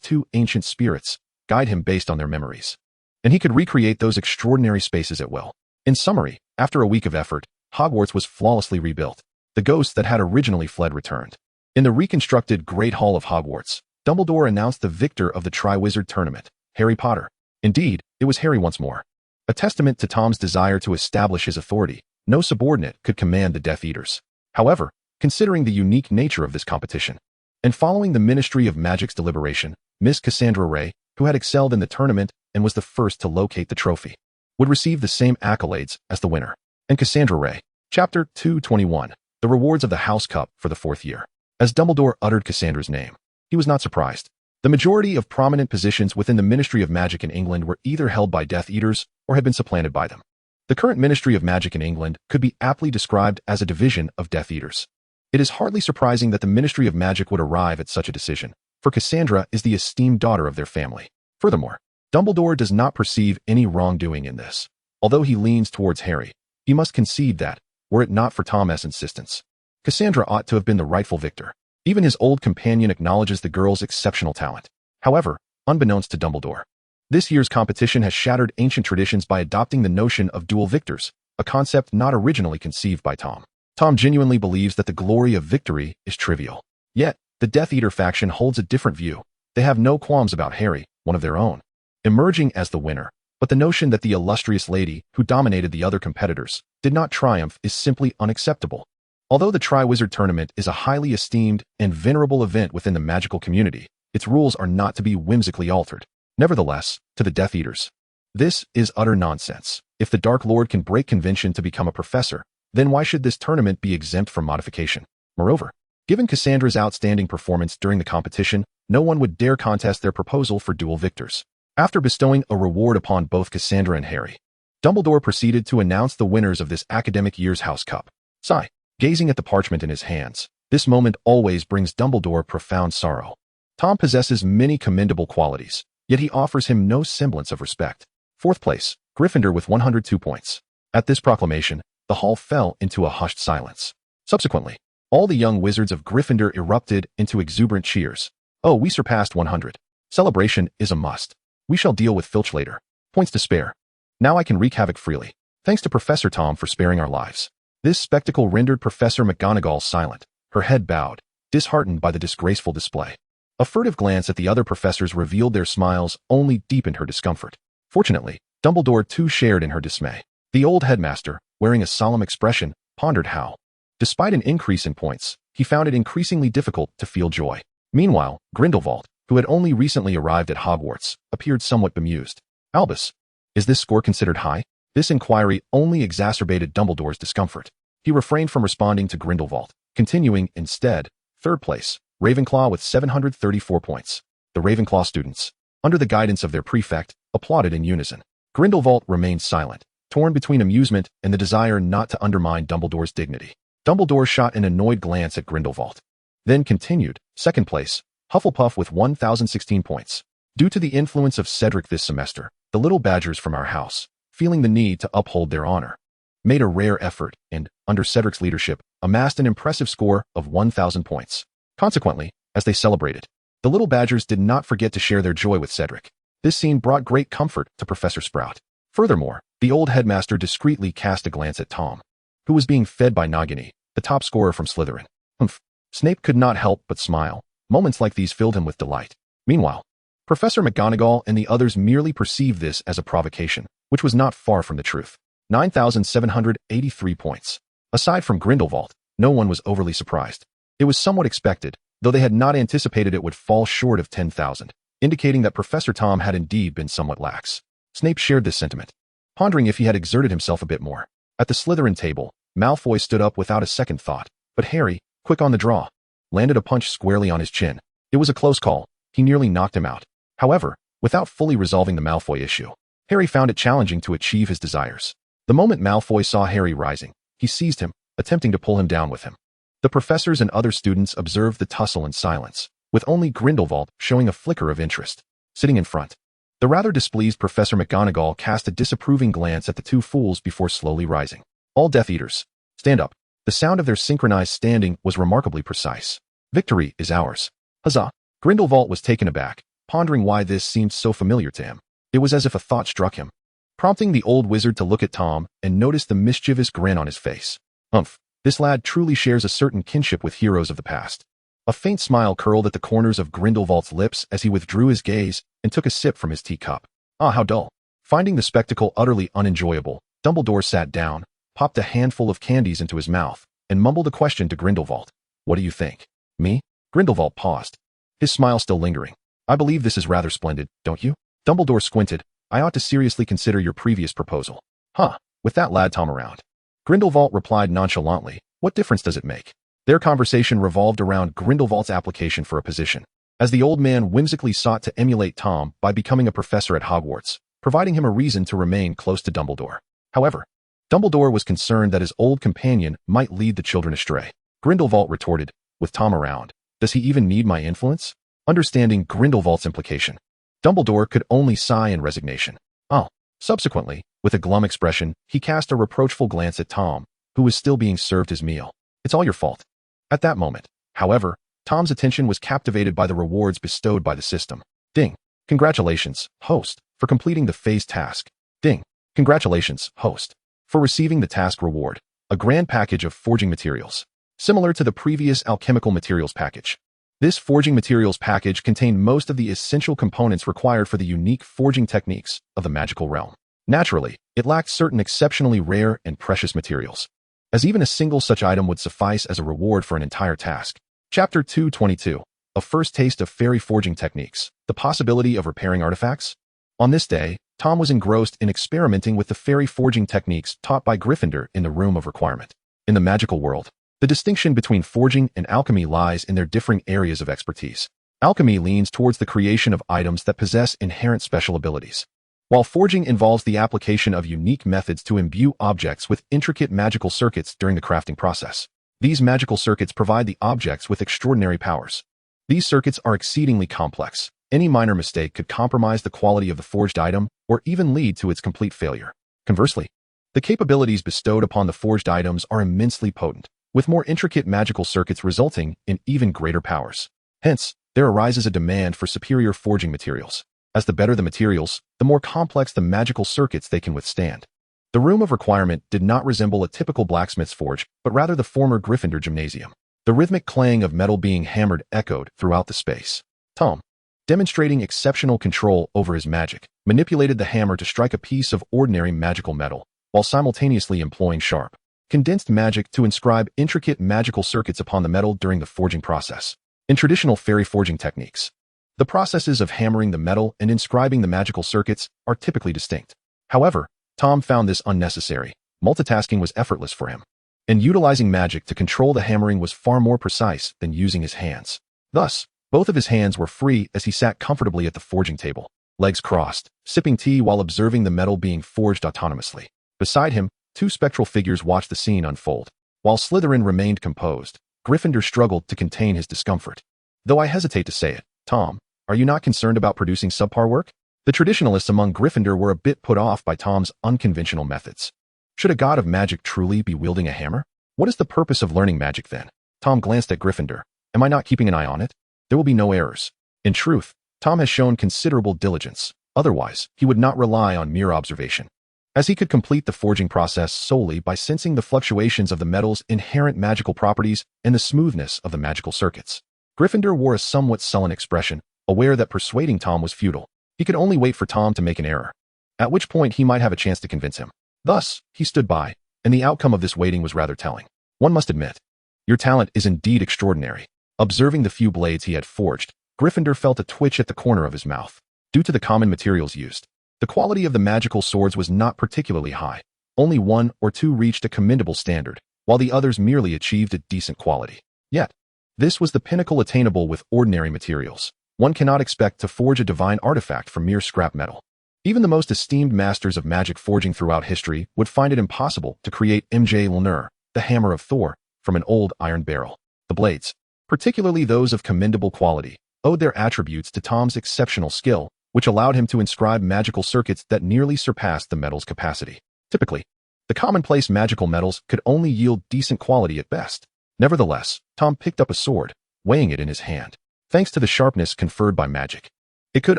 2 ancient spirits, guide him based on their memories. And he could recreate those extraordinary spaces at will. In summary, after a week of effort, Hogwarts was flawlessly rebuilt. The ghosts that had originally fled returned. In the reconstructed Great Hall of Hogwarts, Dumbledore announced the victor of the Triwizard Tournament, Harry Potter. Indeed, it was Harry once more. A testament to Tom's desire to establish his authority, no subordinate could command the Death Eaters. However, considering the unique nature of this competition, and following the Ministry of Magic's deliberation, Miss Cassandra Ray, who had excelled in the tournament and was the first to locate the trophy, would receive the same accolades as the winner. And Cassandra Ray. Chapter 221. The Rewards of the House Cup for the 4th year. As Dumbledore uttered Cassandra's name, he was not surprised. The majority of prominent positions within the Ministry of Magic in England were either held by Death Eaters or had been supplanted by them. The current Ministry of Magic in England could be aptly described as a division of Death Eaters. It is hardly surprising that the Ministry of Magic would arrive at such a decision, for Cassandra is the esteemed daughter of their family. Furthermore, Dumbledore does not perceive any wrongdoing in this. Although he leans towards Harry, he must concede that, were it not for Tom's insistence, Cassandra ought to have been the rightful victor. Even his old companion acknowledges the girl's exceptional talent. However, unbeknownst to Dumbledore, this year's competition has shattered ancient traditions by adopting the notion of dual victors, a concept not originally conceived by Tom. Tom genuinely believes that the glory of victory is trivial. Yet, the Death Eater faction holds a different view. They have no qualms about Harry, one of their own, emerging as the winner. But the notion that the illustrious lady who dominated the other competitors did not triumph is simply unacceptable. Although the Triwizard Tournament is a highly esteemed and venerable event within the magical community, its rules are not to be whimsically altered. Nevertheless, to the Death Eaters, this is utter nonsense. If the Dark Lord can break convention to become a professor, then why should this tournament be exempt from modification? Moreover, given Cassandra's outstanding performance during the competition, no one would dare contest their proposal for dual victors. After bestowing a reward upon both Cassandra and Harry, Dumbledore proceeded to announce the winners of this academic year's House Cup. Sigh, gazing at the parchment in his hands, this moment always brings Dumbledore profound sorrow. Tom possesses many commendable qualities, yet he offers him no semblance of respect. 4th place, Gryffindor with 102 points. At this proclamation, the hall fell into a hushed silence. Subsequently, all the young wizards of Gryffindor erupted into exuberant cheers. Oh, we surpassed 100. Celebration is a must. We shall deal with Filch later. Points to spare. Now I can wreak havoc freely. Thanks to Professor Tom for sparing our lives. This spectacle rendered Professor McGonagall silent, her head bowed, disheartened by the disgraceful display. A furtive glance at the other professors revealed their smiles only deepened her discomfort. Fortunately, Dumbledore too shared in her dismay. The old headmaster, wearing a solemn expression, pondered how, despite an increase in points, he found it increasingly difficult to feel joy. Meanwhile, Grindelwald, who had only recently arrived at Hogwarts, appeared somewhat bemused. Albus, is this score considered high? This inquiry only exacerbated Dumbledore's discomfort. He refrained from responding to Grindelwald, continuing, instead, third place, Ravenclaw with 734 points. The Ravenclaw students, under the guidance of their prefect, applauded in unison. Grindelwald remained silent, torn between amusement and the desire not to undermine Dumbledore's dignity. Dumbledore shot an annoyed glance at Grindelwald, then continued, second place, Hufflepuff with 1,016 points. Due to the influence of Cedric this semester, the little badgers from our house, feeling the need to uphold their honor, made a rare effort and, under Cedric's leadership, amassed an impressive score of 1,000 points. Consequently, as they celebrated, the little badgers did not forget to share their joy with Cedric. This scene brought great comfort to Professor Sprout. Furthermore, the old headmaster discreetly cast a glance at Tom, who was being fed by Nagini, the top scorer from Slytherin. Humph. Snape could not help but smile. Moments like these filled him with delight. Meanwhile, Professor McGonagall and the others merely perceived this as a provocation, which was not far from the truth. 9,783 points. Aside from Grindelwald, no one was overly surprised. It was somewhat expected, though they had not anticipated it would fall short of 10,000, indicating that Professor Tom had indeed been somewhat lax. Snape shared this sentiment, pondering if he had exerted himself a bit more. At the Slytherin table, Malfoy stood up without a second thought, but Harry, quick on the draw, landed a punch squarely on his chin. It was a close call. He nearly knocked him out. However, without fully resolving the Malfoy issue, Harry found it challenging to achieve his desires. The moment Malfoy saw Harry rising, he seized him, attempting to pull him down with him. The professors and other students observed the tussle in silence, with only Grindelwald showing a flicker of interest. Sitting in front, the rather displeased Professor McGonagall cast a disapproving glance at the two fools before slowly rising. All Death Eaters, stand up. The sound of their synchronized standing was remarkably precise. Victory is ours. Huzzah! Grindelwald was taken aback, pondering why this seemed so familiar to him. It was as if a thought struck him, prompting the old wizard to look at Tom and notice the mischievous grin on his face. Humph, this lad truly shares a certain kinship with heroes of the past. A faint smile curled at the corners of Grindelwald's lips as he withdrew his gaze and took a sip from his teacup. Ah, how dull. Finding the spectacle utterly unenjoyable, Dumbledore sat down, popped a handful of candies into his mouth, and mumbled a question to Grindelwald. What do you think? Me? Grindelwald paused, his smile still lingering. I believe this is rather splendid, don't you? Dumbledore squinted. I ought to seriously consider your previous proposal. Huh, with that lad Tom around. Grindelwald replied nonchalantly. What difference does it make? Their conversation revolved around Grindelwald's application for a position, as the old man whimsically sought to emulate Tom by becoming a professor at Hogwarts, providing him a reason to remain close to Dumbledore. However, Dumbledore was concerned that his old companion might lead the children astray. Grindelwald retorted, with Tom around, does he even need my influence? Understanding Grindelwald's implication, Dumbledore could only sigh in resignation. Oh. Subsequently, with a glum expression, he cast a reproachful glance at Tom, who was still being served his meal. It's all your fault. At that moment, however, Tom's attention was captivated by the rewards bestowed by the system. Ding. Congratulations, host, for completing the phase task. Ding. Congratulations, host, for receiving the task reward, a grand package of forging materials, similar to the previous alchemical materials package. This forging materials package contained most of the essential components required for the unique forging techniques of the magical realm. Naturally, it lacked certain exceptionally rare and precious materials, as even a single such item would suffice as a reward for an entire task. Chapter 222. A first taste of fairy forging techniques, the possibility of repairing artifacts. On this day, Tom was engrossed in experimenting with the fairy forging techniques taught by Gryffindor in the Room of Requirement. In the magical world, the distinction between forging and alchemy lies in their differing areas of expertise. Alchemy leans towards the creation of items that possess inherent special abilities, while forging involves the application of unique methods to imbue objects with intricate magical circuits during the crafting process. These magical circuits provide the objects with extraordinary powers. These circuits are exceedingly complex. Any minor mistake could compromise the quality of the forged item or even lead to its complete failure. Conversely, the capabilities bestowed upon the forged items are immensely potent, with more intricate magical circuits resulting in even greater powers. Hence, there arises a demand for superior forging materials. As the better the materials, the more complex the magical circuits they can withstand. The Room of Requirement did not resemble a typical blacksmith's forge, but rather the former Gryffindor gymnasium. The rhythmic clang of metal being hammered echoed throughout the space. Tom, demonstrating exceptional control over his magic, manipulated the hammer to strike a piece of ordinary magical metal, while simultaneously employing sharp, condensed magic to inscribe intricate magical circuits upon the metal during the forging process. In traditional fairy forging techniques, the processes of hammering the metal and inscribing the magical circuits are typically distinct. However, Tom found this unnecessary. Multitasking was effortless for him, and utilizing magic to control the hammering was far more precise than using his hands. Thus, both of his hands were free as he sat comfortably at the forging table, legs crossed, sipping tea while observing the metal being forged autonomously. Beside him, two spectral figures watched the scene unfold. While Slytherin remained composed, Gryffindor struggled to contain his discomfort. Though I hesitate to say it, Tom, are you not concerned about producing subpar work? The traditionalists among Gryffindor were a bit put off by Tom's unconventional methods. Should a god of magic truly be wielding a hammer? What is the purpose of learning magic then? Tom glanced at Gryffindor. Am I not keeping an eye on it? There will be no errors. In truth, Tom has shown considerable diligence. Otherwise, he would not rely on mere observation, as he could complete the forging process solely by sensing the fluctuations of the metal's inherent magical properties and the smoothness of the magical circuits. Gryffindor wore a somewhat sullen expression, aware that persuading Tom was futile. He could only wait for Tom to make an error, at which point he might have a chance to convince him. Thus, he stood by, and the outcome of this waiting was rather telling. One must admit, your talent is indeed extraordinary. Observing the few blades he had forged, Gryffindor felt a twitch at the corner of his mouth. Due to the common materials used, the quality of the magical swords was not particularly high. Only one or two reached a commendable standard, while the others merely achieved a decent quality. Yet, this was the pinnacle attainable with ordinary materials. One cannot expect to forge a divine artifact from mere scrap metal. Even the most esteemed masters of magic forging throughout history would find it impossible to create Mjolnir, the hammer of Thor, from an old iron barrel. The blades, particularly those of commendable quality, owed their attributes to Tom's exceptional skill, which allowed him to inscribe magical circuits that nearly surpassed the metal's capacity. Typically, the commonplace magical metals could only yield decent quality at best. Nevertheless, Tom picked up a sword, weighing it in his hand. Thanks to the sharpness conferred by magic, it could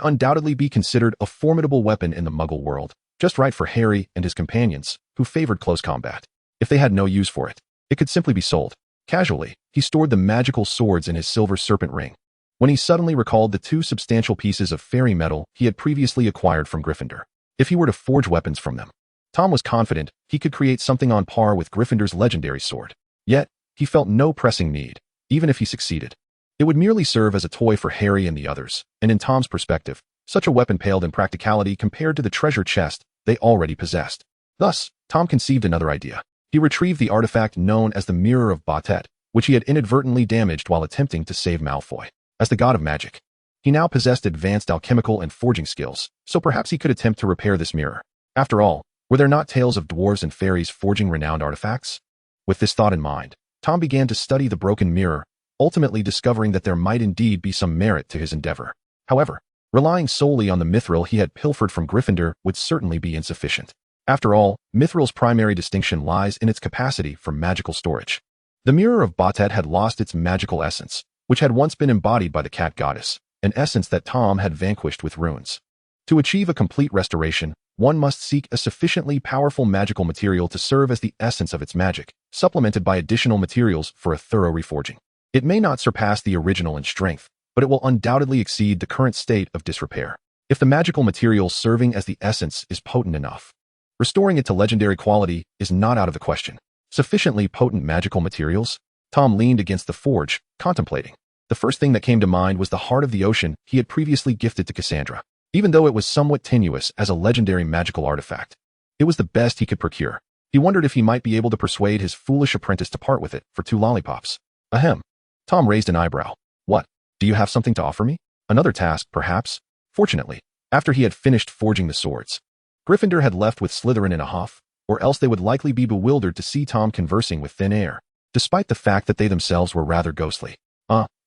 undoubtedly be considered a formidable weapon in the Muggle world, just right for Harry and his companions, who favored close combat. If they had no use for it, it could simply be sold. Casually, he stored the magical swords in his silver serpent ring, when he suddenly recalled the two substantial pieces of fairy metal he had previously acquired from Gryffindor. If he were to forge weapons from them, Tom was confident he could create something on par with Gryffindor's legendary sword. Yet, he felt no pressing need, even if he succeeded. It would merely serve as a toy for Harry and the others, and in Tom's perspective, such a weapon paled in practicality compared to the treasure chest they already possessed. Thus, Tom conceived another idea. He retrieved the artifact known as the Mirror of Baudet, which he had inadvertently damaged while attempting to save Malfoy. As the god of magic, he now possessed advanced alchemical and forging skills, so perhaps he could attempt to repair this mirror. After all, were there not tales of dwarves and fairies forging renowned artifacts? With this thought in mind, Tom began to study the broken mirror, ultimately discovering that there might indeed be some merit to his endeavor. However, relying solely on the mithril he had pilfered from Gryffindor would certainly be insufficient. After all, mithril's primary distinction lies in its capacity for magical storage. The Mirror of Baudet had lost its magical essence, which had once been embodied by the cat goddess, an essence that Tom had vanquished with runes. To achieve a complete restoration, one must seek a sufficiently powerful magical material to serve as the essence of its magic, supplemented by additional materials for a thorough reforging. It may not surpass the original in strength, but it will undoubtedly exceed the current state of disrepair. If the magical material serving as the essence is potent enough, restoring it to legendary quality is not out of the question. Sufficiently potent magical materials? Tom leaned against the forge, contemplating. The first thing that came to mind was the Heart of the Ocean he had previously gifted to Cassandra. Even though it was somewhat tenuous as a legendary magical artifact, it was the best he could procure. He wondered if he might be able to persuade his foolish apprentice to part with it for 2 lollipops. Ahem. Tom raised an eyebrow. What? Do you have something to offer me? Another task, perhaps? Fortunately, after he had finished forging the swords, Gryffindor had left with Slytherin in a huff, or else they would likely be bewildered to see Tom conversing with thin air, despite the fact that they themselves were rather ghostly.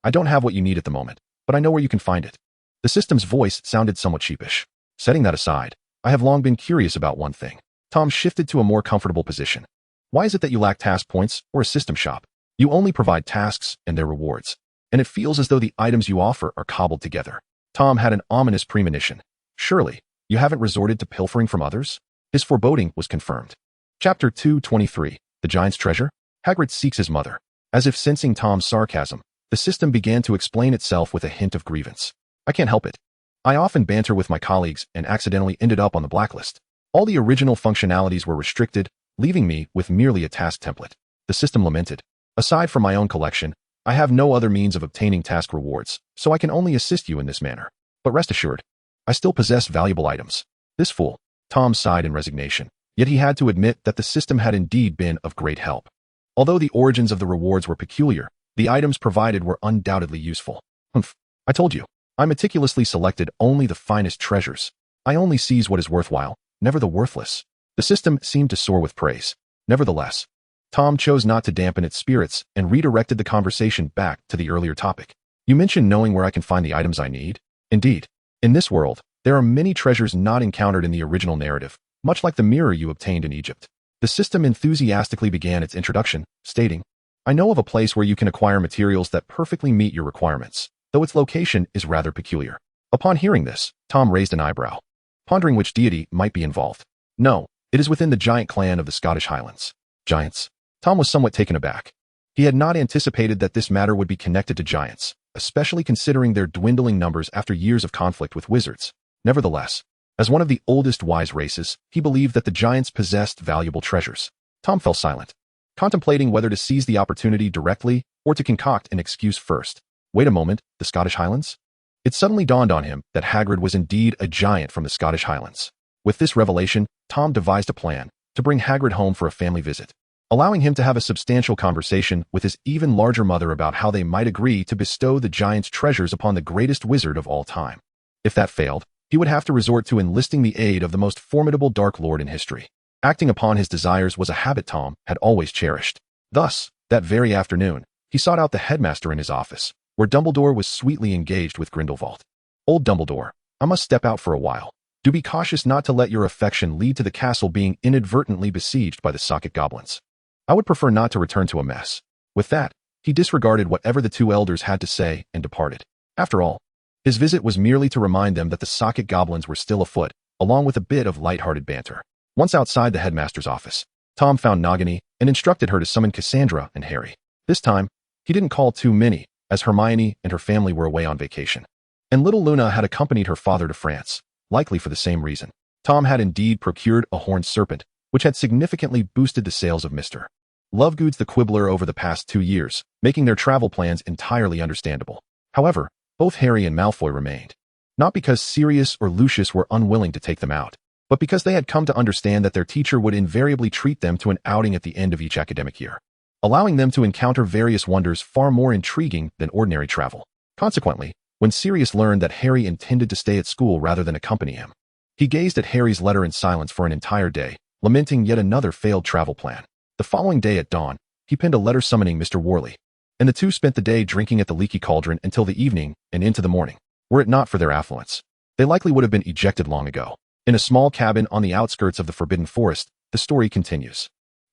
I don't have what you need at the moment, but I know where you can find it. The system's voice sounded somewhat sheepish. Setting that aside, I have long been curious about one thing. Tom shifted to a more comfortable position. Why is it that you lack task points or a system shop? You only provide tasks and their rewards, and it feels as though the items you offer are cobbled together. Tom had an ominous premonition. Surely, you haven't resorted to pilfering from others? His foreboding was confirmed. Chapter 223, The Giant's Treasure? Hagrid seeks his mother. As if sensing Tom's sarcasm, the system began to explain itself with a hint of grievance. I can't help it. I often banter with my colleagues and accidentally ended up on the blacklist. All the original functionalities were restricted, leaving me with merely a task template. The system lamented. Aside from my own collection, I have no other means of obtaining task rewards, so I can only assist you in this manner. But rest assured, I still possess valuable items. This fool. Tom sighed in resignation, yet he had to admit that the system had indeed been of great help. Although the origins of the rewards were peculiar, the items provided were undoubtedly useful. Humph. I told you, I meticulously selected only the finest treasures. I only seize what is worthwhile, never the worthless. The system seemed to soar with praise. Nevertheless, Tom chose not to dampen its spirits and redirected the conversation back to the earlier topic. You mentioned knowing where I can find the items I need. Indeed, in this world, there are many treasures not encountered in the original narrative, much like the mirror you obtained in Egypt. The system enthusiastically began its introduction, stating, I know of a place where you can acquire materials that perfectly meet your requirements, though its location is rather peculiar. Upon hearing this, Tom raised an eyebrow, pondering which deity might be involved. No, it is within the giant clan of the Scottish Highlands. Giants? Tom was somewhat taken aback. He had not anticipated that this matter would be connected to giants, especially considering their dwindling numbers after years of conflict with wizards. Nevertheless, as one of the oldest wise races, he believed that the giants possessed valuable treasures. Tom fell silent, contemplating whether to seize the opportunity directly or to concoct an excuse first. Wait a moment, the Scottish Highlands? It suddenly dawned on him that Hagrid was indeed a giant from the Scottish Highlands. With this revelation, Tom devised a plan to bring Hagrid home for a family visit, allowing him to have a substantial conversation with his even larger mother about how they might agree to bestow the giant's treasures upon the greatest wizard of all time. If that failed, he would have to resort to enlisting the aid of the most formidable Dark Lord in history. Acting upon his desires was a habit Tom had always cherished. Thus, that very afternoon, he sought out the headmaster in his office, where Dumbledore was sweetly engaged with Grindelwald. Old Dumbledore, I must step out for a while. Do be cautious not to let your affection lead to the castle being inadvertently besieged by the socket goblins. I would prefer not to return to a mess. With that, he disregarded whatever the two elders had to say and departed. After all, his visit was merely to remind them that the socket goblins were still afoot, along with a bit of light-hearted banter. Once outside the headmaster's office, Tom found Nagini and instructed her to summon Cassandra and Harry. This time, he didn't call too many, as Hermione and her family were away on vacation. And little Luna had accompanied her father to France, likely for the same reason. Tom had indeed procured a horned serpent, which had significantly boosted the sales of Mr. Lovegood's the Quibbler over the past 2 years, making their travel plans entirely understandable. However, both Harry and Malfoy remained. Not because Sirius or Lucius were unwilling to take them out, but because they had come to understand that their teacher would invariably treat them to an outing at the end of each academic year, allowing them to encounter various wonders far more intriguing than ordinary travel. Consequently, when Sirius learned that Harry intended to stay at school rather than accompany him, he gazed at Harry's letter in silence for an entire day, lamenting yet another failed travel plan. The following day at dawn, he penned a letter summoning Mr. Worley, and the two spent the day drinking at the Leaky Cauldron until the evening and into the morning. Were it not for their affluence, they likely would have been ejected long ago. In a small cabin on the outskirts of the Forbidden Forest, the story continues.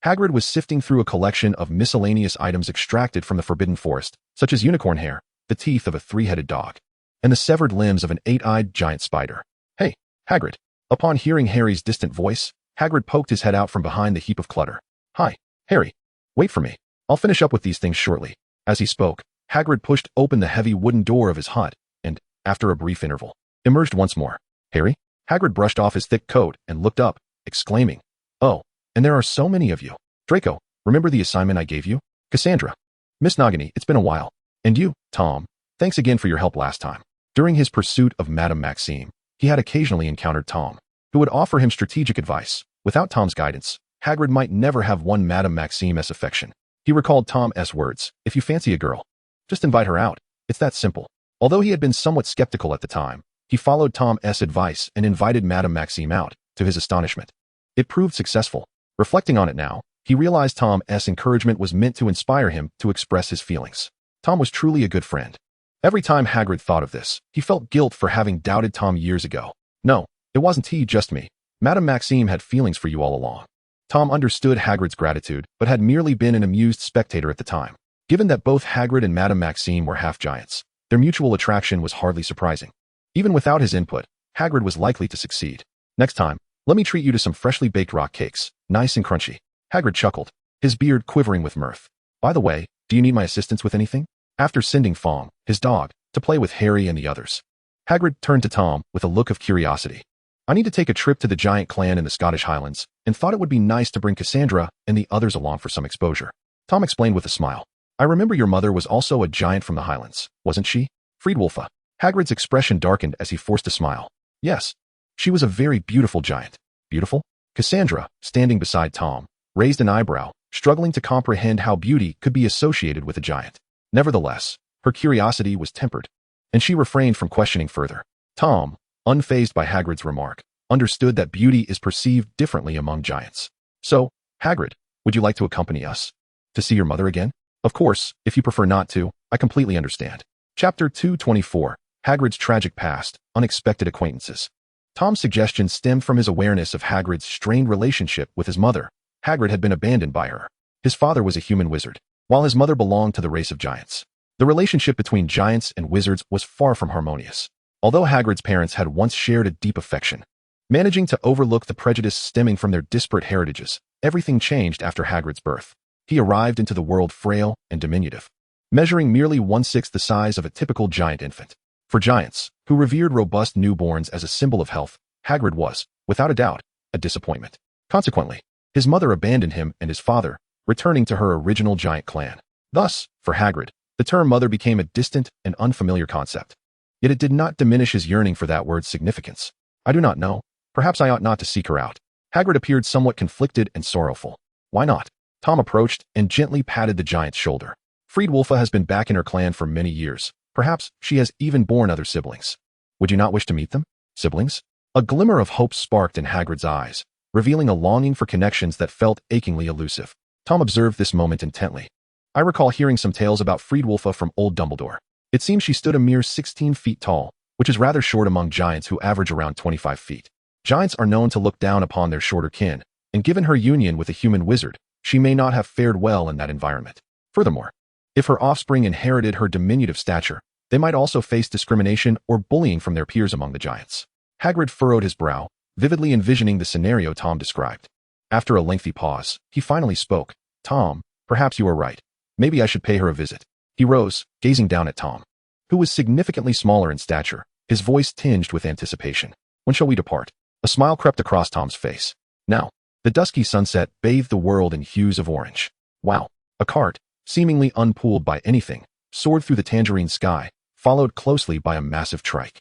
Hagrid was sifting through a collection of miscellaneous items extracted from the Forbidden Forest, such as unicorn hair, the teeth of a 3-headed dog, and the severed limbs of an 8-eyed giant spider. Hey, Hagrid. Upon hearing Harry's distant voice, Hagrid poked his head out from behind the heap of clutter. Hi, Harry. Wait for me. I'll finish up with these things shortly. As he spoke, Hagrid pushed open the heavy wooden door of his hut and, after a brief interval, emerged once more. Harry? Hagrid brushed off his thick coat and looked up, exclaiming, Oh, and there are so many of you. Draco, remember the assignment I gave you? Cassandra. Miss Nagini, it's been a while. And you, Tom, thanks again for your help last time. During his pursuit of Madame Maxime, he had occasionally encountered Tom, who would offer him strategic advice. Without Tom's guidance, Hagrid might never have won Madame Maxime's affection. He recalled Tom's words, if you fancy a girl, just invite her out. It's that simple. Although he had been somewhat skeptical at the time, he followed Tom's advice and invited Madame Maxime out, to his astonishment. It proved successful. Reflecting on it now, he realized Tom's encouragement was meant to inspire him to express his feelings. Tom was truly a good friend. Every time Hagrid thought of this, he felt guilt for having doubted Tom years ago. No, it wasn't just me. Madame Maxime had feelings for you all along. Tom understood Hagrid's gratitude, but had merely been an amused spectator at the time. Given that both Hagrid and Madame Maxime were half-giants, their mutual attraction was hardly surprising. Even without his input, Hagrid was likely to succeed. Next time, let me treat you to some freshly baked rock cakes, nice and crunchy. Hagrid chuckled, his beard quivering with mirth. By the way, do you need my assistance with anything? After sending Fong, his dog, to play with Harry and the others, Hagrid turned to Tom with a look of curiosity. I need to take a trip to the giant clan in the Scottish Highlands, and thought it would be nice to bring Cassandra and the others along for some exposure. Tom explained with a smile. I remember your mother was also a giant from the Highlands, wasn't she? Friedwulfa. Hagrid's expression darkened as he forced a smile. Yes. She was a very beautiful giant. Beautiful? Cassandra, standing beside Tom, raised an eyebrow, struggling to comprehend how beauty could be associated with a giant. Nevertheless, her curiosity was tempered, and she refrained from questioning further. Tom, unfazed by Hagrid's remark, understood that beauty is perceived differently among giants. So, Hagrid, would you like to accompany us? To see your mother again? Of course, if you prefer not to, I completely understand. Chapter 224, Hagrid's Tragic Past, Unexpected Acquaintances. Tom's suggestion stemmed from his awareness of Hagrid's strained relationship with his mother. Hagrid had been abandoned by her. His father was a human wizard, while his mother belonged to the race of giants. The relationship between giants and wizards was far from harmonious. Although Hagrid's parents had once shared a deep affection, managing to overlook the prejudice stemming from their disparate heritages, everything changed after Hagrid's birth. He arrived into the world frail and diminutive, measuring merely 1/6 the size of a typical giant infant. For giants, who revered robust newborns as a symbol of health, Hagrid was, without a doubt, a disappointment. Consequently, his mother abandoned him and his father, returning to her original giant clan. Thus, for Hagrid, the term mother became a distant and unfamiliar concept. Yet it did not diminish his yearning for that word's significance. I do not know. Perhaps I ought not to seek her out. Hagrid appeared somewhat conflicted and sorrowful. Why not? Tom approached and gently patted the giant's shoulder. Friedwulfa has been back in her clan for many years. Perhaps she has even borne other siblings. Would you not wish to meet them? Siblings? A glimmer of hope sparked in Hagrid's eyes, revealing a longing for connections that felt achingly elusive. Tom observed this moment intently. I recall hearing some tales about Friedwulfa from old Dumbledore. It seems she stood a mere 16 feet tall, which is rather short among giants who average around 25 feet. Giants are known to look down upon their shorter kin, and given her union with a human wizard, she may not have fared well in that environment. Furthermore, if her offspring inherited her diminutive stature, they might also face discrimination or bullying from their peers among the giants. Hagrid furrowed his brow, vividly envisioning the scenario Tom described. After a lengthy pause, he finally spoke. Tom, perhaps you are right. Maybe I should pay her a visit. He rose, gazing down at Tom, who was significantly smaller in stature, his voice tinged with anticipation. When shall we depart? A smile crept across Tom's face. Now. The dusky sunset bathed the world in hues of orange. Wow. A cart, seemingly unpulled by anything, soared through the tangerine sky, followed closely by a massive trike.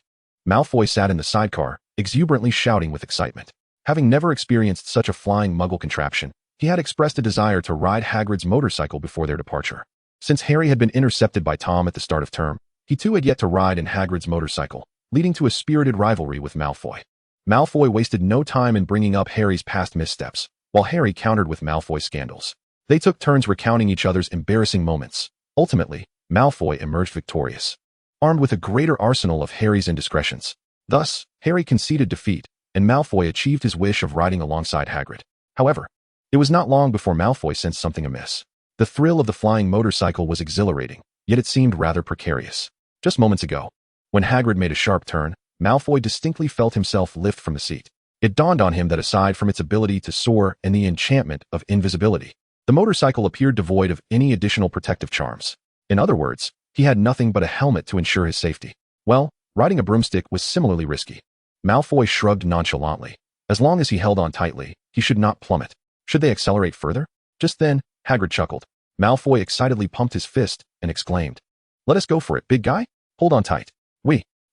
Malfoy sat in the sidecar, exuberantly shouting with excitement. Having never experienced such a flying muggle contraption, he had expressed a desire to ride Hagrid's motorcycle before their departure. Since Harry had been intercepted by Tom at the start of term, he too had yet to ride in Hagrid's motorcycle, leading to a spirited rivalry with Malfoy. Malfoy wasted no time in bringing up Harry's past missteps, while Harry countered with Malfoy's scandals. They took turns recounting each other's embarrassing moments. Ultimately, Malfoy emerged victorious, armed with a greater arsenal of Harry's indiscretions. Thus, Harry conceded defeat, and Malfoy achieved his wish of riding alongside Hagrid. However, it was not long before Malfoy sensed something amiss. The thrill of the flying motorcycle was exhilarating, yet it seemed rather precarious. Just moments ago, when Hagrid made a sharp turn, Malfoy distinctly felt himself lift from the seat. It dawned on him that aside from its ability to soar and the enchantment of invisibility, the motorcycle appeared devoid of any additional protective charms. In other words, he had nothing but a helmet to ensure his safety. Well, riding a broomstick was similarly risky. Malfoy shrugged nonchalantly. As long as he held on tightly, he should not plummet. Should they accelerate further? Just then, Hagrid chuckled. Malfoy excitedly pumped his fist and exclaimed, "Let us go for it, big guy. Hold on tight."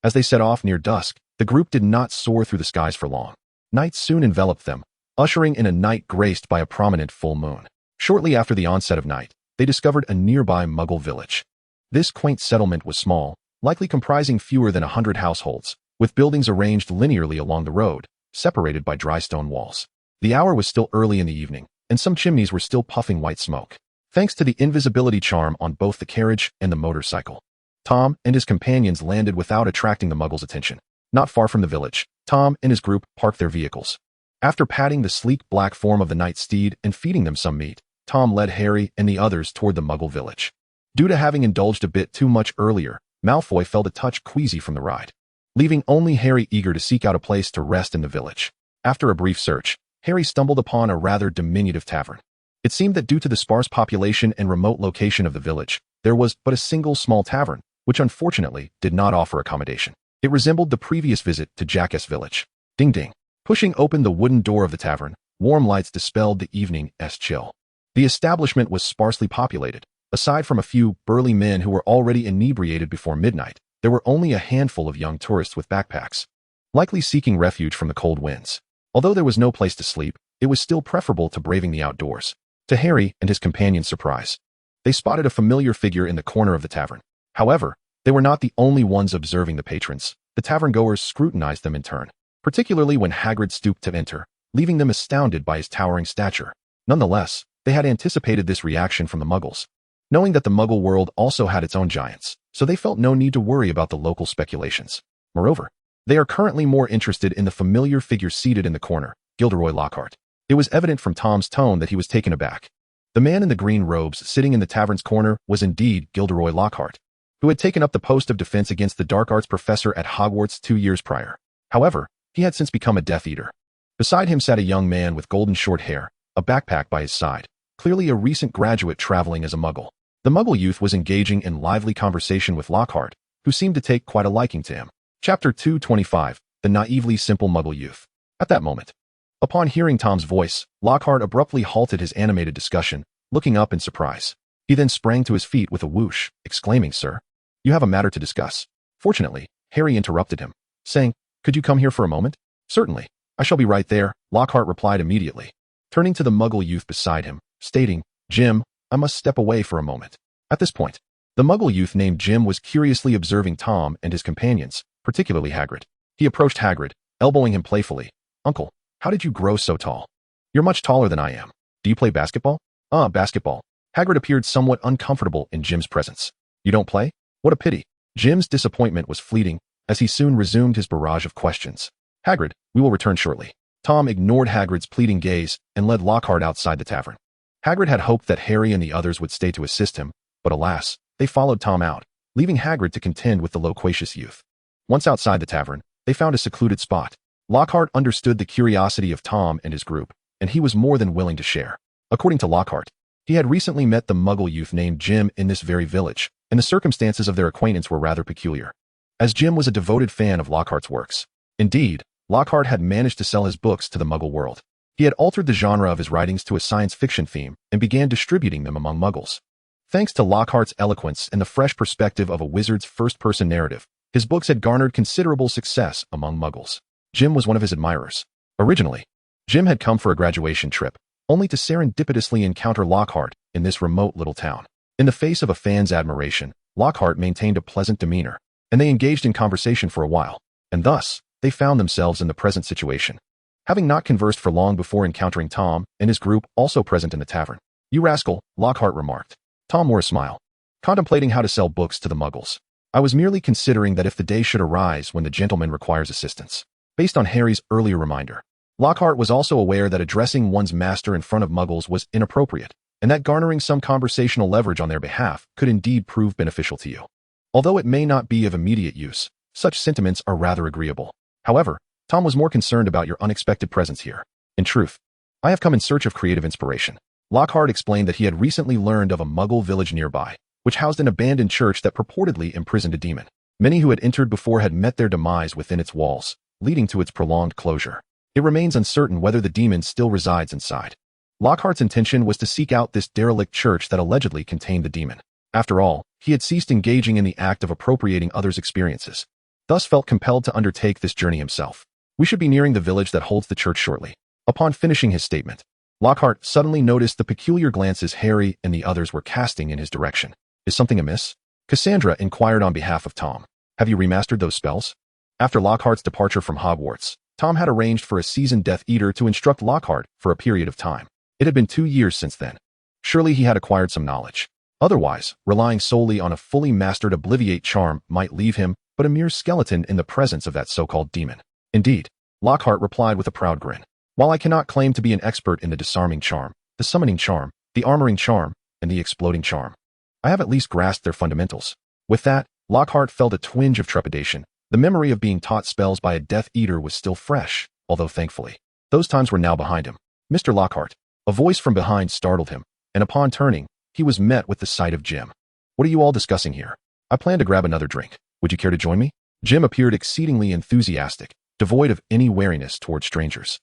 As they set off near dusk, the group did not soar through the skies for long. Night soon enveloped them, ushering in a night graced by a prominent full moon. Shortly after the onset of night, they discovered a nearby Muggle village. This quaint settlement was small, likely comprising fewer than 100 households, with buildings arranged linearly along the road, separated by dry stone walls. The hour was still early in the evening, and some chimneys were still puffing white smoke. Thanks to the invisibility charm on both the carriage and the motorcycle, Tom and his companions landed without attracting the Muggles' attention. Not far from the village, Tom and his group parked their vehicles. After patting the sleek black form of the night steed and feeding them some meat, Tom led Harry and the others toward the Muggle village. Due to having indulged a bit too much earlier, Malfoy felt a touch queasy from the ride, leaving only Harry eager to seek out a place to rest in the village. After a brief search, Harry stumbled upon a rather diminutive tavern. It seemed that due to the sparse population and remote location of the village, there was but a single small tavern, which unfortunately did not offer accommodation. It resembled the previous visit to Jackass Village. Ding ding. Pushing open the wooden door of the tavern, warm lights dispelled the evening's chill. The establishment was sparsely populated. Aside from a few burly men who were already inebriated before midnight, there were only a handful of young tourists with backpacks, likely seeking refuge from the cold winds. Although there was no place to sleep, it was still preferable to braving the outdoors. To Harry and his companion's surprise, they spotted a familiar figure in the corner of the tavern. However, they were not the only ones observing the patrons. The tavern-goers scrutinized them in turn, particularly when Hagrid stooped to enter, leaving them astounded by his towering stature. Nonetheless, they had anticipated this reaction from the Muggles, knowing that the Muggle world also had its own giants, so they felt no need to worry about the local speculations. Moreover, they are currently more interested in the familiar figure seated in the corner, Gilderoy Lockhart. It was evident from Tom's tone that he was taken aback. The man in the green robes sitting in the tavern's corner was indeed Gilderoy Lockhart, who had taken up the post of defense against the dark arts professor at Hogwarts 2 years prior. However, he had since become a Death Eater. Beside him sat a young man with golden short hair, a backpack by his side, clearly a recent graduate traveling as a Muggle. The Muggle youth was engaging in lively conversation with Lockhart, who seemed to take quite a liking to him. Chapter 225, The Naively Simple Muggle Youth. At that moment, upon hearing Tom's voice, Lockhart abruptly halted his animated discussion, looking up in surprise. He then sprang to his feet with a whoosh, exclaiming, "Sir, you have a matter to discuss." Fortunately, Harry interrupted him, saying, "Could you come here for a moment?" "Certainly. I shall be right there," Lockhart replied immediately, turning to the Muggle youth beside him, stating, "Jim, I must step away for a moment." At this point, the Muggle youth named Jim was curiously observing Tom and his companions, particularly Hagrid. He approached Hagrid, elbowing him playfully. "Uncle, how did you grow so tall? You're much taller than I am. Do you play basketball?" Basketball." Hagrid appeared somewhat uncomfortable in Jim's presence. "You don't play? What a pity." Jim's disappointment was fleeting, as he soon resumed his barrage of questions. "Hagrid, we will return shortly." Tom ignored Hagrid's pleading gaze and led Lockhart outside the tavern. Hagrid had hoped that Harry and the others would stay to assist him, but alas, they followed Tom out, leaving Hagrid to contend with the loquacious youth. Once outside the tavern, they found a secluded spot. Lockhart understood the curiosity of Tom and his group, and he was more than willing to share. According to Lockhart, he had recently met the Muggle youth named Jim in this very village, and the circumstances of their acquaintance were rather peculiar, as Jim was a devoted fan of Lockhart's works. Indeed, Lockhart had managed to sell his books to the Muggle world. He had altered the genre of his writings to a science fiction theme and began distributing them among Muggles. Thanks to Lockhart's eloquence and the fresh perspective of a wizard's first-person narrative, his books had garnered considerable success among Muggles. Jim was one of his admirers. Originally, Jim had come for a graduation trip, only to serendipitously encounter Lockhart in this remote little town. In the face of a fan's admiration, Lockhart maintained a pleasant demeanor, and they engaged in conversation for a while, and thus, they found themselves in the present situation. Having not conversed for long before encountering Tom and his group also present in the tavern. "You rascal," Lockhart remarked. Tom wore a smile, contemplating how to sell books to the Muggles. "I was merely considering that if the day should arise when the gentleman requires assistance." Based on Harry's earlier reminder, Lockhart was also aware that addressing one's master in front of Muggles was inappropriate, and that garnering some conversational leverage on their behalf could indeed prove beneficial to you. Although it may not be of immediate use, such sentiments are rather agreeable. However, Tom was more concerned about your unexpected presence here. "In truth, I have come in search of creative inspiration." Lockhart explained that he had recently learned of a Muggle village nearby, which housed an abandoned church that purportedly imprisoned a demon. Many who had entered before had met their demise within its walls, leading to its prolonged closure. It remains uncertain whether the demon still resides inside. Lockhart's intention was to seek out this derelict church that allegedly contained the demon. After all, he had ceased engaging in the act of appropriating others' experiences, thus felt compelled to undertake this journey himself. "We should be nearing the village that holds the church shortly." Upon finishing his statement, Lockhart suddenly noticed the peculiar glances Harry and the others were casting in his direction. "Is something amiss?" Cassandra inquired on behalf of Tom. "Have you remastered those spells?" After Lockhart's departure from Hogwarts, Tom had arranged for a seasoned Death Eater to instruct Lockhart for a period of time. It had been 2 years since then. Surely he had acquired some knowledge. Otherwise, relying solely on a fully mastered Obliviate charm might leave him but a mere skeleton in the presence of that so-called demon. "Indeed," Lockhart replied with a proud grin. "While I cannot claim to be an expert in the disarming charm, the summoning charm, the armoring charm, and the exploding charm, I have at least grasped their fundamentals." With that, Lockhart felt a twinge of trepidation. The memory of being taught spells by a Death Eater was still fresh, although thankfully, those times were now behind him. "Mr. Lockhart." A voice from behind startled him, and upon turning, he was met with the sight of Jim. "What are you all discussing here?" "I plan to grab another drink. Would you care to join me?" Jim appeared exceedingly enthusiastic, devoid of any wariness toward strangers.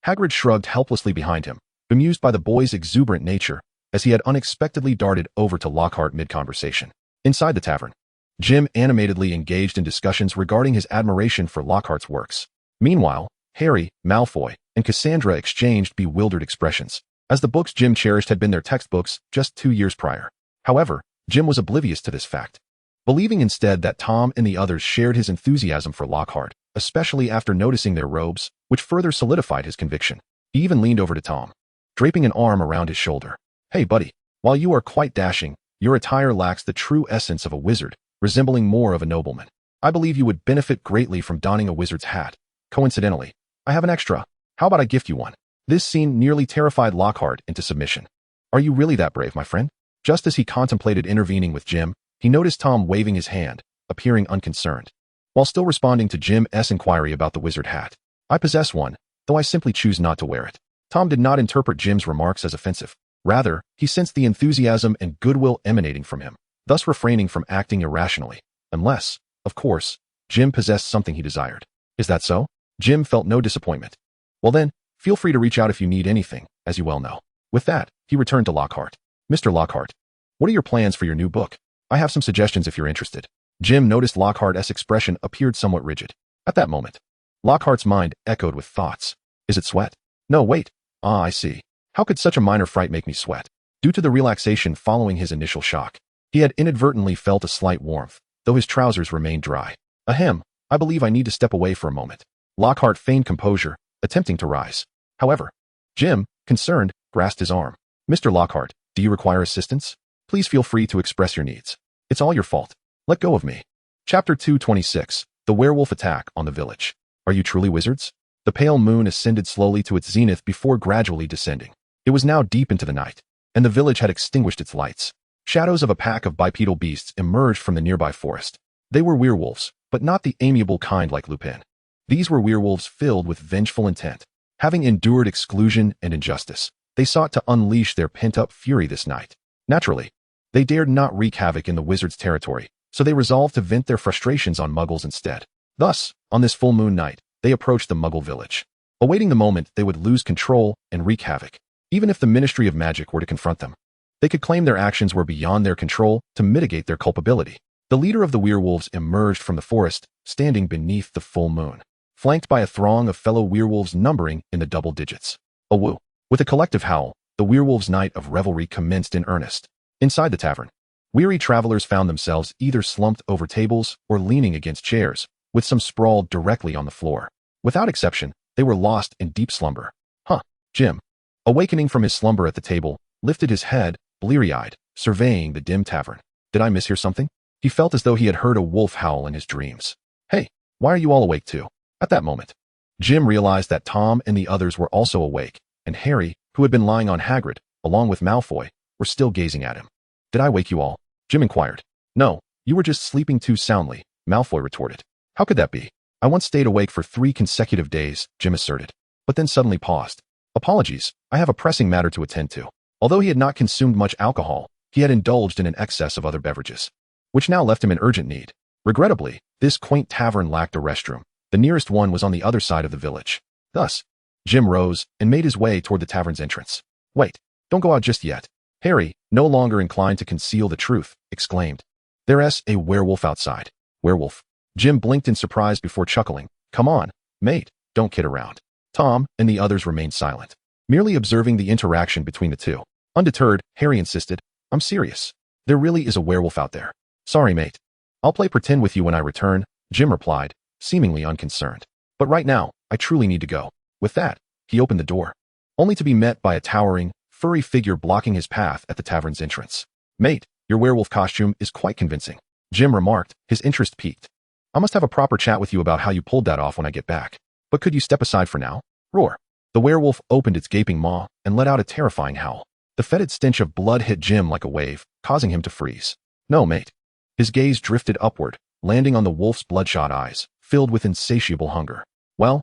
Hagrid shrugged helplessly behind him, bemused by the boy's exuberant nature, as he had unexpectedly darted over to Lockhart mid-conversation. Inside the tavern, Jim animatedly engaged in discussions regarding his admiration for Lockhart's works. Meanwhile, Harry, Malfoy, and Cassandra exchanged bewildered expressions, as the books Jim cherished had been their textbooks just 2 years prior. However, Jim was oblivious to this fact, believing instead that Tom and the others shared his enthusiasm for Lockhart, especially after noticing their robes, which further solidified his conviction. He even leaned over to Tom, draping an arm around his shoulder. "Hey, buddy, while you are quite dashing, your attire lacks the true essence of a wizard, resembling more of a nobleman. I believe you would benefit greatly from donning a wizard's hat. Coincidentally, I have an extra. How about I gift you one?" This scene nearly terrified Lockhart into submission. "Are you really that brave, my friend?" Just as he contemplated intervening with Jim, he noticed Tom waving his hand, appearing unconcerned. While still responding to Jim's inquiry about the wizard hat, "I possess one, though I simply choose not to wear it." Tom did not interpret Jim's remarks as offensive. Rather, he sensed the enthusiasm and goodwill emanating from him, thus refraining from acting irrationally, unless, of course, Jim possessed something he desired. "Is that so?" Jim felt no disappointment. "Well then, feel free to reach out if you need anything, as you well know." With that, he returned to Lockhart. "Mr. Lockhart, what are your plans for your new book? I have some suggestions if you're interested." Jim noticed Lockhart's expression appeared somewhat rigid. At that moment, Lockhart's mind echoed with thoughts. "Is it sweat? No, wait. I see. How could such a minor fright make me sweat?" Due to the relaxation following his initial shock, he had inadvertently felt a slight warmth, though his trousers remained dry. "Ahem, I believe I need to step away for a moment." Lockhart feigned composure, attempting to rise. However, Jim, concerned, grasped his arm. "Mr. Lockhart, do you require assistance? Please feel free to express your needs. It's all your fault. Let go of me." Chapter 226, The Werewolf Attack on the Village. Are you truly wizards? The pale moon ascended slowly to its zenith before gradually descending. It was now deep into the night, and the village had extinguished its lights. Shadows of a pack of bipedal beasts emerged from the nearby forest. They were werewolves, but not the amiable kind like Lupin. These were werewolves filled with vengeful intent. Having endured exclusion and injustice, they sought to unleash their pent-up fury this night. Naturally, they dared not wreak havoc in the wizard's territory, so they resolved to vent their frustrations on muggles instead. Thus, on this full moon night, they approached the muggle village, awaiting the moment they would lose control and wreak havoc. Even if the Ministry of Magic were to confront them, they could claim their actions were beyond their control to mitigate their culpability. The leader of the werewolves emerged from the forest, standing beneath the full moon, flanked by a throng of fellow werewolves numbering in the double digits. Awoo! With a collective howl, the werewolves' night of revelry commenced in earnest. Inside the tavern, weary travelers found themselves either slumped over tables or leaning against chairs, with some sprawled directly on the floor. Without exception, they were lost in deep slumber. Jim, awakening from his slumber at the table, lifted his head, bleary-eyed, surveying the dim tavern. Did I mishear something? He felt as though he had heard a wolf howl in his dreams. "Hey, why are you all awake too?" At that moment, Jim realized that Tom and the others were also awake, and Harry, who had been lying on Hagrid, along with Malfoy, were still gazing at him. "Did I wake you all?" Jim inquired. "No, you were just sleeping too soundly," Malfoy retorted. "How could that be? I once stayed awake for 3 consecutive days," Jim asserted, but then suddenly paused. "Apologies, I have a pressing matter to attend to." Although he had not consumed much alcohol, he had indulged in an excess of other beverages, which now left him in urgent need. Regrettably, this quaint tavern lacked a restroom. The nearest one was on the other side of the village. Thus, Jim rose and made his way toward the tavern's entrance. "Wait, don't go out just yet." Harry, no longer inclined to conceal the truth, exclaimed. "There's a werewolf outside." "Werewolf?" Jim blinked in surprise before chuckling. "Come on, mate, don't kid around." Tom and the others remained silent, merely observing the interaction between the two. Undeterred, Harry insisted, "I'm serious. There really is a werewolf out there." "Sorry, mate. I'll play pretend with you when I return," Jim replied, seemingly unconcerned. "But right now, I truly need to go." With that, he opened the door, only to be met by a towering, furry figure blocking his path at the tavern's entrance. "Mate, your werewolf costume is quite convincing," Jim remarked, his interest piqued. "I must have a proper chat with you about how you pulled that off when I get back. But could you step aside for now?" Roar. The werewolf opened its gaping maw and let out a terrifying howl. The fetid stench of blood hit Jim like a wave, causing him to freeze. "No, mate." His gaze drifted upward, landing on the wolf's bloodshot eyes, filled with insatiable hunger. Well,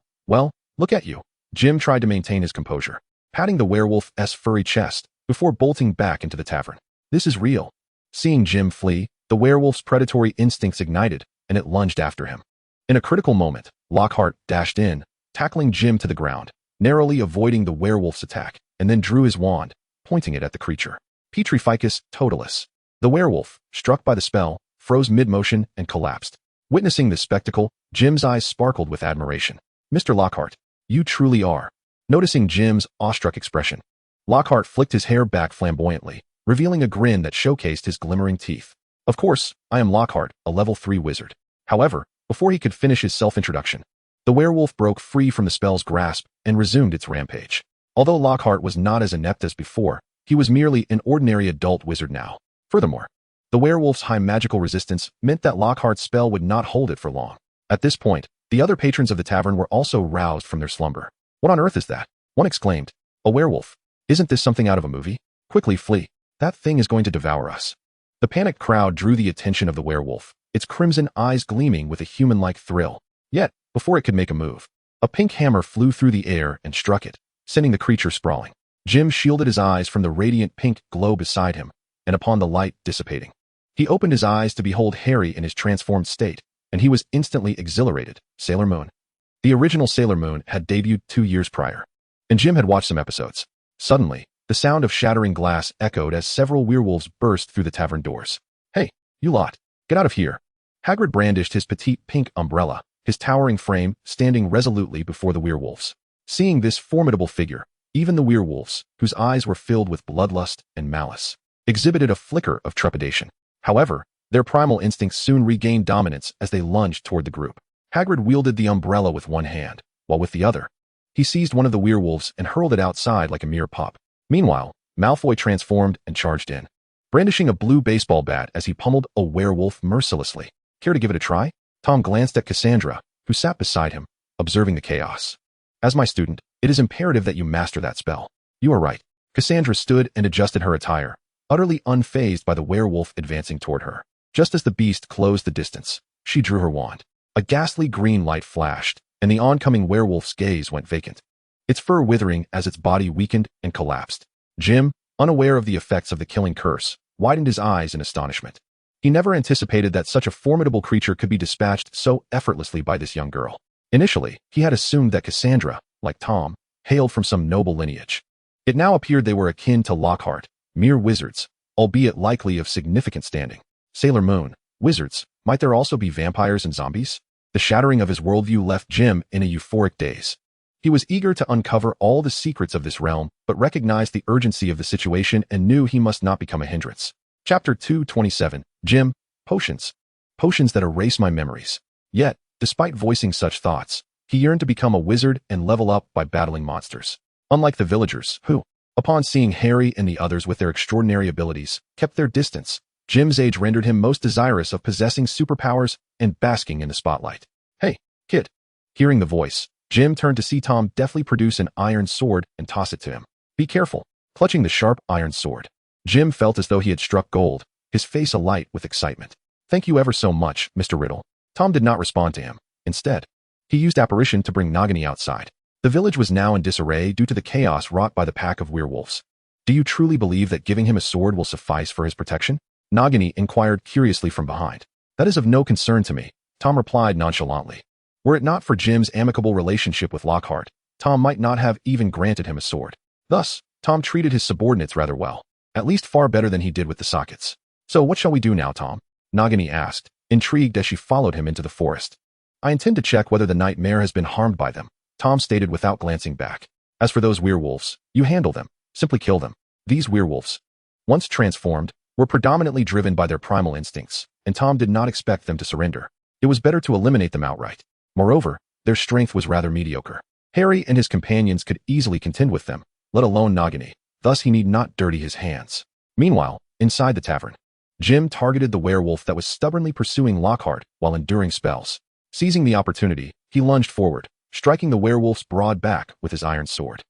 look at you." Jim tried to maintain his composure, patting the werewolf's furry chest before bolting back into the tavern. "This is real." Seeing Jim flee, the werewolf's predatory instincts ignited, and it lunged after him. In a critical moment, Lockhart dashed in, tackling Jim to the ground, narrowly avoiding the werewolf's attack, and then drew his wand, pointing it at the creature. Petrificus totalis. The werewolf, struck by the spell, froze mid-motion and collapsed. Witnessing this spectacle, Jim's eyes sparkled with admiration. "Mr. Lockhart, you truly are." Noticing Jim's awestruck expression, Lockhart flicked his hair back flamboyantly, revealing a grin that showcased his glimmering teeth. "Of course, I am Lockhart, a level 3 wizard." However, before he could finish his self-introduction, the werewolf broke free from the spell's grasp and resumed its rampage. Although Lockhart was not as inept as before, he was merely an ordinary adult wizard now. Furthermore, the werewolf's high magical resistance meant that Lockhart's spell would not hold it for long. At this point, the other patrons of the tavern were also roused from their slumber. "What on earth is that?" one exclaimed. "A werewolf. Isn't this something out of a movie? Quickly flee. That thing is going to devour us." The panicked crowd drew the attention of the werewolf, its crimson eyes gleaming with a human-like thrill. Yet, before it could make a move, a pink hammer flew through the air and struck it, sending the creature sprawling. Jim shielded his eyes from the radiant pink glow beside him, and upon the light dissipating, he opened his eyes to behold Harry in his transformed state, and he was instantly exhilarated. Sailor Moon. The original Sailor Moon had debuted 2 years prior, and Jim had watched some episodes. Suddenly, the sound of shattering glass echoed as several werewolves burst through the tavern doors. "Hey, you lot, get out of here." Hagrid brandished his petite pink umbrella, his towering frame standing resolutely before the werewolves. Seeing this formidable figure, even the werewolves, whose eyes were filled with bloodlust and malice, exhibited a flicker of trepidation. However, their primal instincts soon regained dominance as they lunged toward the group. Hagrid wielded the umbrella with one hand, while with the other, he seized one of the werewolves and hurled it outside like a mere pup. Meanwhile, Malfoy transformed and charged in, brandishing a blue baseball bat as he pummeled a werewolf mercilessly. "Care to give it a try?" Tom glanced at Cassandra, who sat beside him, observing the chaos. "As my student, it is imperative that you master that spell." "You are right." Cassandra stood and adjusted her attire, utterly unfazed by the werewolf advancing toward her. Just as the beast closed the distance, she drew her wand. A ghastly green light flashed, and the oncoming werewolf's gaze went vacant, its fur withering as its body weakened and collapsed. Jim, unaware of the effects of the killing curse, widened his eyes in astonishment. He never anticipated that such a formidable creature could be dispatched so effortlessly by this young girl. Initially, he had assumed that Cassandra, like Tom, hailed from some noble lineage. It now appeared they were akin to Lockhart, mere wizards, albeit likely of significant standing. Sailor Moon, wizards, might there also be vampires and zombies? The shattering of his worldview left Jim in a euphoric daze. He was eager to uncover all the secrets of this realm, but recognized the urgency of the situation and knew he must not become a hindrance. Chapter 227, Jim, Potions. Potions that erase my memories. Yet, despite voicing such thoughts, he yearned to become a wizard and level up by battling monsters. Unlike the villagers, who, upon seeing Harry and the others with their extraordinary abilities, kept their distance, Jim's age rendered him most desirous of possessing superpowers and basking in the spotlight. "Hey, kid." Hearing the voice, Jim turned to see Tom deftly produce an iron sword and toss it to him. "Be careful." Clutching the sharp iron sword, Jim felt as though he had struck gold, his face alight with excitement. "Thank you ever so much, Mr. Riddle." Tom did not respond to him. Instead, he used apparition to bring Nagini outside. The village was now in disarray due to the chaos wrought by the pack of werewolves. "Do you truly believe that giving him a sword will suffice for his protection?" Nagini inquired curiously from behind. "That is of no concern to me," Tom replied nonchalantly. Were it not for Jim's amicable relationship with Lockhart, Tom might not have even granted him a sword. Thus, Tom treated his subordinates rather well, at least far better than he did with the sockets. "So what shall we do now, Tom?" Nagini asked, intrigued as she followed him into the forest. "I intend to check whether the nightmare has been harmed by them," Tom stated without glancing back. "As for those werewolves, you handle them. Simply kill them." These werewolves, once transformed, were predominantly driven by their primal instincts, and Tom did not expect them to surrender. It was better to eliminate them outright. Moreover, their strength was rather mediocre. Harry and his companions could easily contend with them, let alone Nagini, thus he need not dirty his hands. Meanwhile, inside the tavern, Jim targeted the werewolf that was stubbornly pursuing Lockhart while enduring spells. Seizing the opportunity, he lunged forward, striking the werewolf's broad back with his iron sword.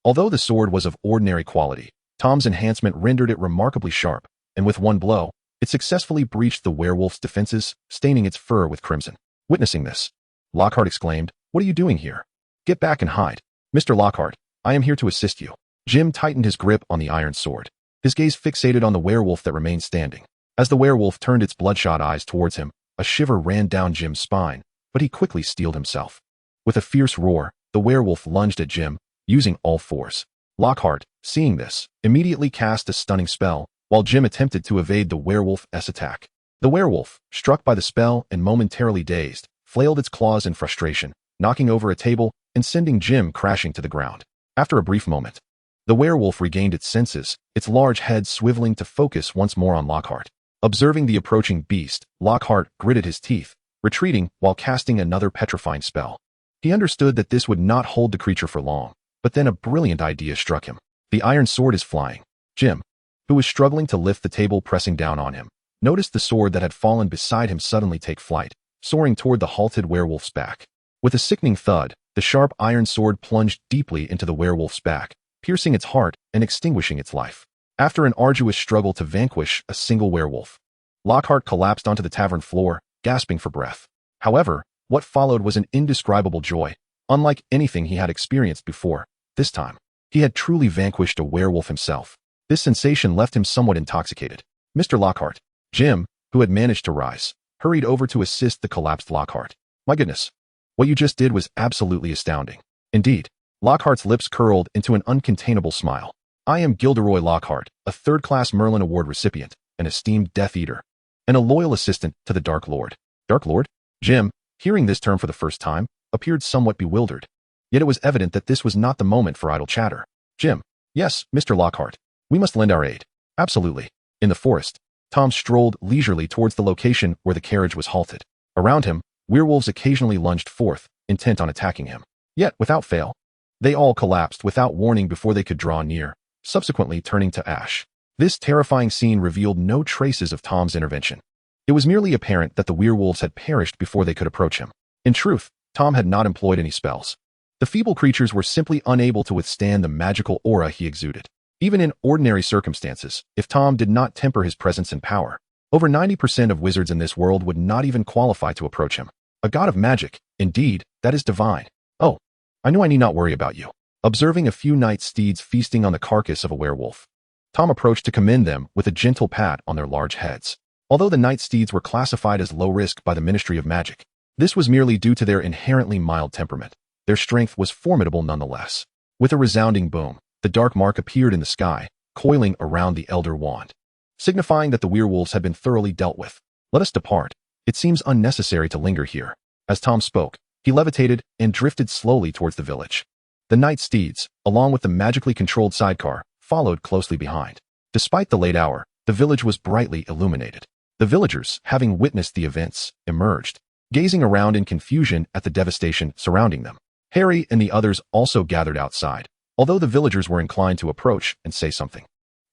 Although the sword was of ordinary quality, Tom's enhancement rendered it remarkably sharp, and with one blow, it successfully breached the werewolf's defenses, staining its fur with crimson. Witnessing this, Lockhart exclaimed, "What are you doing here? Get back and hide." "Mr. Lockhart, I am here to assist you." Jim tightened his grip on the iron sword, his gaze fixated on the werewolf that remained standing. As the werewolf turned its bloodshot eyes towards him, a shiver ran down Jim's spine, but he quickly steeled himself. With a fierce roar, the werewolf lunged at Jim, using all fours. Lockhart, seeing this, immediately cast a stunning spell, while Jim attempted to evade the werewolf's attack. The werewolf, struck by the spell and momentarily dazed, flailed its claws in frustration, knocking over a table and sending Jim crashing to the ground. After a brief moment, the werewolf regained its senses, its large head swiveling to focus once more on Lockhart. Observing the approaching beast, Lockhart gritted his teeth, retreating while casting another petrifying spell. He understood that this would not hold the creature for long, but then a brilliant idea struck him. The iron sword is flying. Jim, who was struggling to lift the table pressing down on him, noticed the sword that had fallen beside him suddenly take flight, soaring toward the halted werewolf's back. With a sickening thud, the sharp iron sword plunged deeply into the werewolf's back, piercing its heart and extinguishing its life. After an arduous struggle to vanquish a single werewolf, Lockhart collapsed onto the tavern floor, gasping for breath. However, what followed was an indescribable joy, unlike anything he had experienced before. This time, he had truly vanquished a werewolf himself. This sensation left him somewhat intoxicated. Mr. Lockhart, Jim, who had managed to rise, hurried over to assist the collapsed Lockhart. My goodness, what you just did was absolutely astounding. Indeed, Lockhart's lips curled into an uncontainable smile. I am Gilderoy Lockhart, a third-class Merlin Award recipient, an esteemed Death Eater, and a loyal assistant to the Dark Lord. Dark Lord? Jim, hearing this term for the first time, appeared somewhat bewildered. Yet it was evident that this was not the moment for idle chatter. Jim. Yes, Mr. Lockhart. We must lend our aid. Absolutely. In the forest, Tom strolled leisurely towards the location where the carriage was halted. Around him, werewolves occasionally lunged forth, intent on attacking him. Yet, without fail, they all collapsed without warning before they could draw near, subsequently turning to ash. This terrifying scene revealed no traces of Tom's intervention. It was merely apparent that the werewolves had perished before they could approach him. In truth, Tom had not employed any spells. The feeble creatures were simply unable to withstand the magical aura he exuded. Even in ordinary circumstances, if Tom did not temper his presence and power, over 90% of wizards in this world would not even qualify to approach him. A god of magic, indeed, that is divine. Oh, I knew I need not worry about you. Observing a few night steeds feasting on the carcass of a werewolf, Tom approached to commend them with a gentle pat on their large heads. Although the night steeds were classified as low risk by the Ministry of Magic, this was merely due to their inherently mild temperament. Their strength was formidable nonetheless. With a resounding boom, the dark mark appeared in the sky, coiling around the Elder Wand, signifying that the werewolves had been thoroughly dealt with. Let us depart. It seems unnecessary to linger here. As Tom spoke, he levitated and drifted slowly towards the village. The night steeds, along with the magically controlled sidecar, followed closely behind. Despite the late hour, the village was brightly illuminated. The villagers, having witnessed the events, emerged, gazing around in confusion at the devastation surrounding them. Harry and the others also gathered outside, although the villagers were inclined to approach and say something.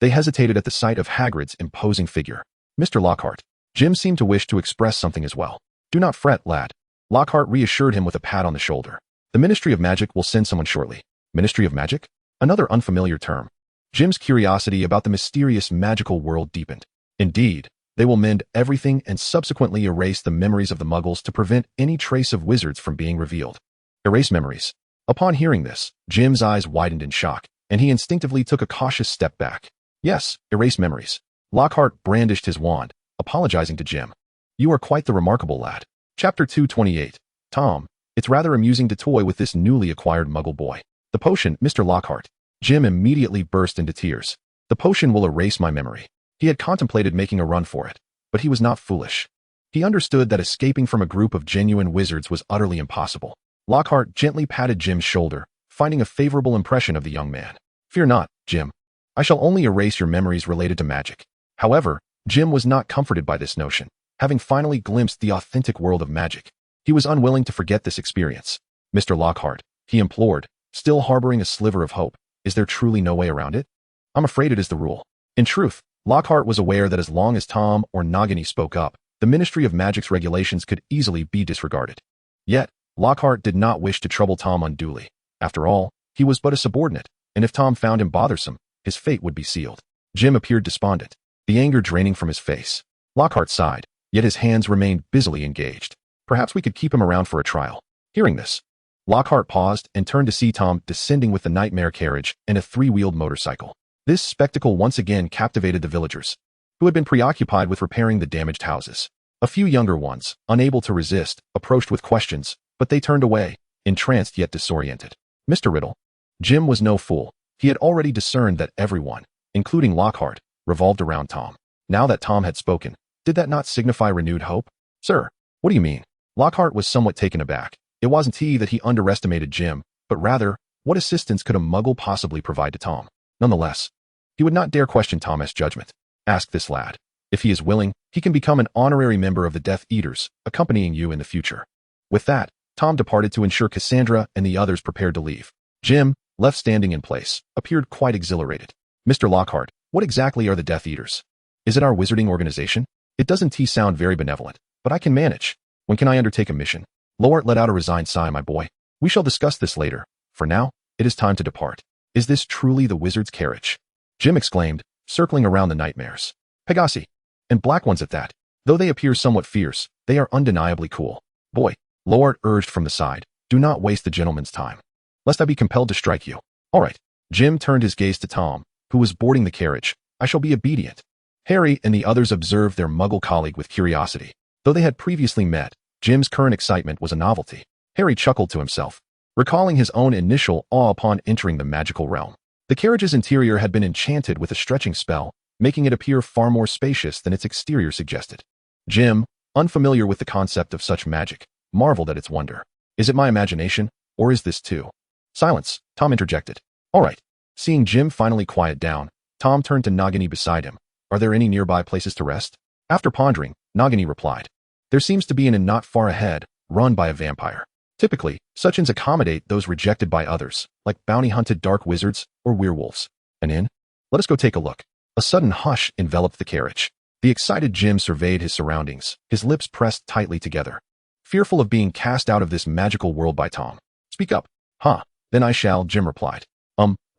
They hesitated at the sight of Hagrid's imposing figure. Mr. Lockhart. Jim seemed to wish to express something as well. Do not fret, lad. Lockhart reassured him with a pat on the shoulder. The Ministry of Magic will send someone shortly. Ministry of Magic? Another unfamiliar term. Jim's curiosity about the mysterious magical world deepened. Indeed, they will mend everything and subsequently erase the memories of the Muggles to prevent any trace of wizards from being revealed. Erase memories. Upon hearing this, Jim's eyes widened in shock, and he instinctively took a cautious step back. Yes, erase memories. Lockhart brandished his wand, apologizing to Jim. You are quite the remarkable lad. Chapter 228. Tom, it's rather amusing to toy with this newly acquired Muggle boy. The potion, Mr. Lockhart. Jim immediately burst into tears. The potion will erase my memory. He had contemplated making a run for it, but he was not foolish. He understood that escaping from a group of genuine wizards was utterly impossible. Lockhart gently patted Jim's shoulder, finding a favorable impression of the young man. Fear not, Jim. I shall only erase your memories related to magic. However, Jim was not comforted by this notion. Having finally glimpsed the authentic world of magic, he was unwilling to forget this experience. Mr. Lockhart, he implored, still harboring a sliver of hope, is there truly no way around it? I'm afraid it is the rule. In truth, Lockhart was aware that as long as Tom or Nagini spoke up, the Ministry of Magic's regulations could easily be disregarded. Yet, Lockhart did not wish to trouble Tom unduly. After all, he was but a subordinate, and if Tom found him bothersome, his fate would be sealed. Jim appeared despondent, the anger draining from his face. Lockhart sighed, yet his hands remained busily engaged. Perhaps we could keep him around for a trial. Hearing this, Lockhart paused and turned to see Tom descending with the nightmare carriage and a three-wheeled motorcycle. This spectacle once again captivated the villagers, who had been preoccupied with repairing the damaged houses. A few younger ones, unable to resist, approached with questions, but they turned away, entranced yet disoriented. Mr. Riddle. Jim was no fool. He had already discerned that everyone, including Lockhart, revolved around Tom. Now that Tom had spoken, did that not signify renewed hope? Sir, what do you mean? Lockhart was somewhat taken aback. It wasn't he that he underestimated Jim, but rather, what assistance could a muggle possibly provide to Tom? Nonetheless, he would not dare question Tom's judgment. Ask this lad. If he is willing, he can become an honorary member of the Death Eaters, accompanying you in the future. With that, Tom departed to ensure Cassandra and the others prepared to leave. Jim, left standing in place, appeared quite exhilarated. Mr. Lockhart, what exactly are the Death Eaters? Is it our wizarding organization? It doesn't sound very benevolent, but I can manage. When can I undertake a mission? Lockhart let out a resigned sigh, my boy. We shall discuss this later. For now, it is time to depart. Is this truly the wizard's carriage? Jim exclaimed, circling around the nightmares. Pegasi. And black ones at that. Though they appear somewhat fierce, they are undeniably cool. Boy, Lockhart urged from the side, do not waste the gentleman's time, lest I be compelled to strike you. All right. Jim turned his gaze to Tom, who was boarding the carriage. I shall be obedient. Harry and the others observed their muggle colleague with curiosity. Though they had previously met, Jim's current excitement was a novelty. Harry chuckled to himself, recalling his own initial awe upon entering the magical realm. The carriage's interior had been enchanted with a stretching spell, making it appear far more spacious than its exterior suggested. Jim, unfamiliar with the concept of such magic, marveled at its wonder. Is it my imagination, or is this too? Silence, Tom interjected. All right. Seeing Jim finally quiet down, Tom turned to Nagini beside him. Are there any nearby places to rest? After pondering, Nagini replied. There seems to be an inn not far ahead, run by a vampire. Typically, such inns accommodate those rejected by others, like bounty-hunted dark wizards or werewolves. An inn? Let us go take a look. A sudden hush enveloped the carriage. The excited Jim surveyed his surroundings, his lips pressed tightly together, fearful of being cast out of this magical world by Tom. Speak up. Huh, then I shall, Jim replied.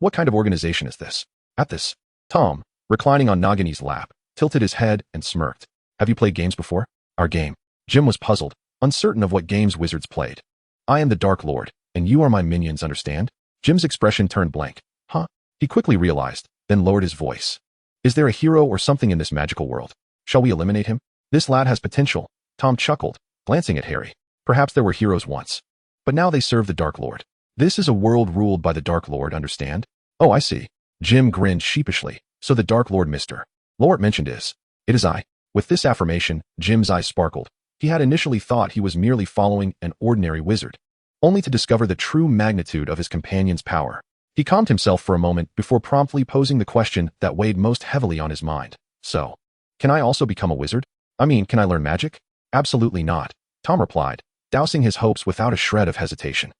What kind of organization is this? At this, Tom, reclining on Nagini's lap, tilted his head and smirked. Have you played games before? Our game. Jim was puzzled, uncertain of what games wizards played. I am the Dark Lord, and you are my minions, understand? Jim's expression turned blank. Huh? He quickly realized, then lowered his voice. Is there a hero or something in this magical world? Shall we eliminate him? This lad has potential. Tom chuckled, glancing at Harry. Perhaps there were heroes once, but now they serve the Dark Lord. This is a world ruled by the Dark Lord, understand? Oh, I see. Jim grinned sheepishly. So the Dark Lord Mr. Lockhart mentioned is. It is I. With this affirmation, Jim's eyes sparkled. He had initially thought he was merely following an ordinary wizard, only to discover the true magnitude of his companion's power. He calmed himself for a moment before promptly posing the question that weighed most heavily on his mind. So, can I also become a wizard? I mean, can I learn magic? Absolutely not, Tom replied, dousing his hopes without a shred of hesitation.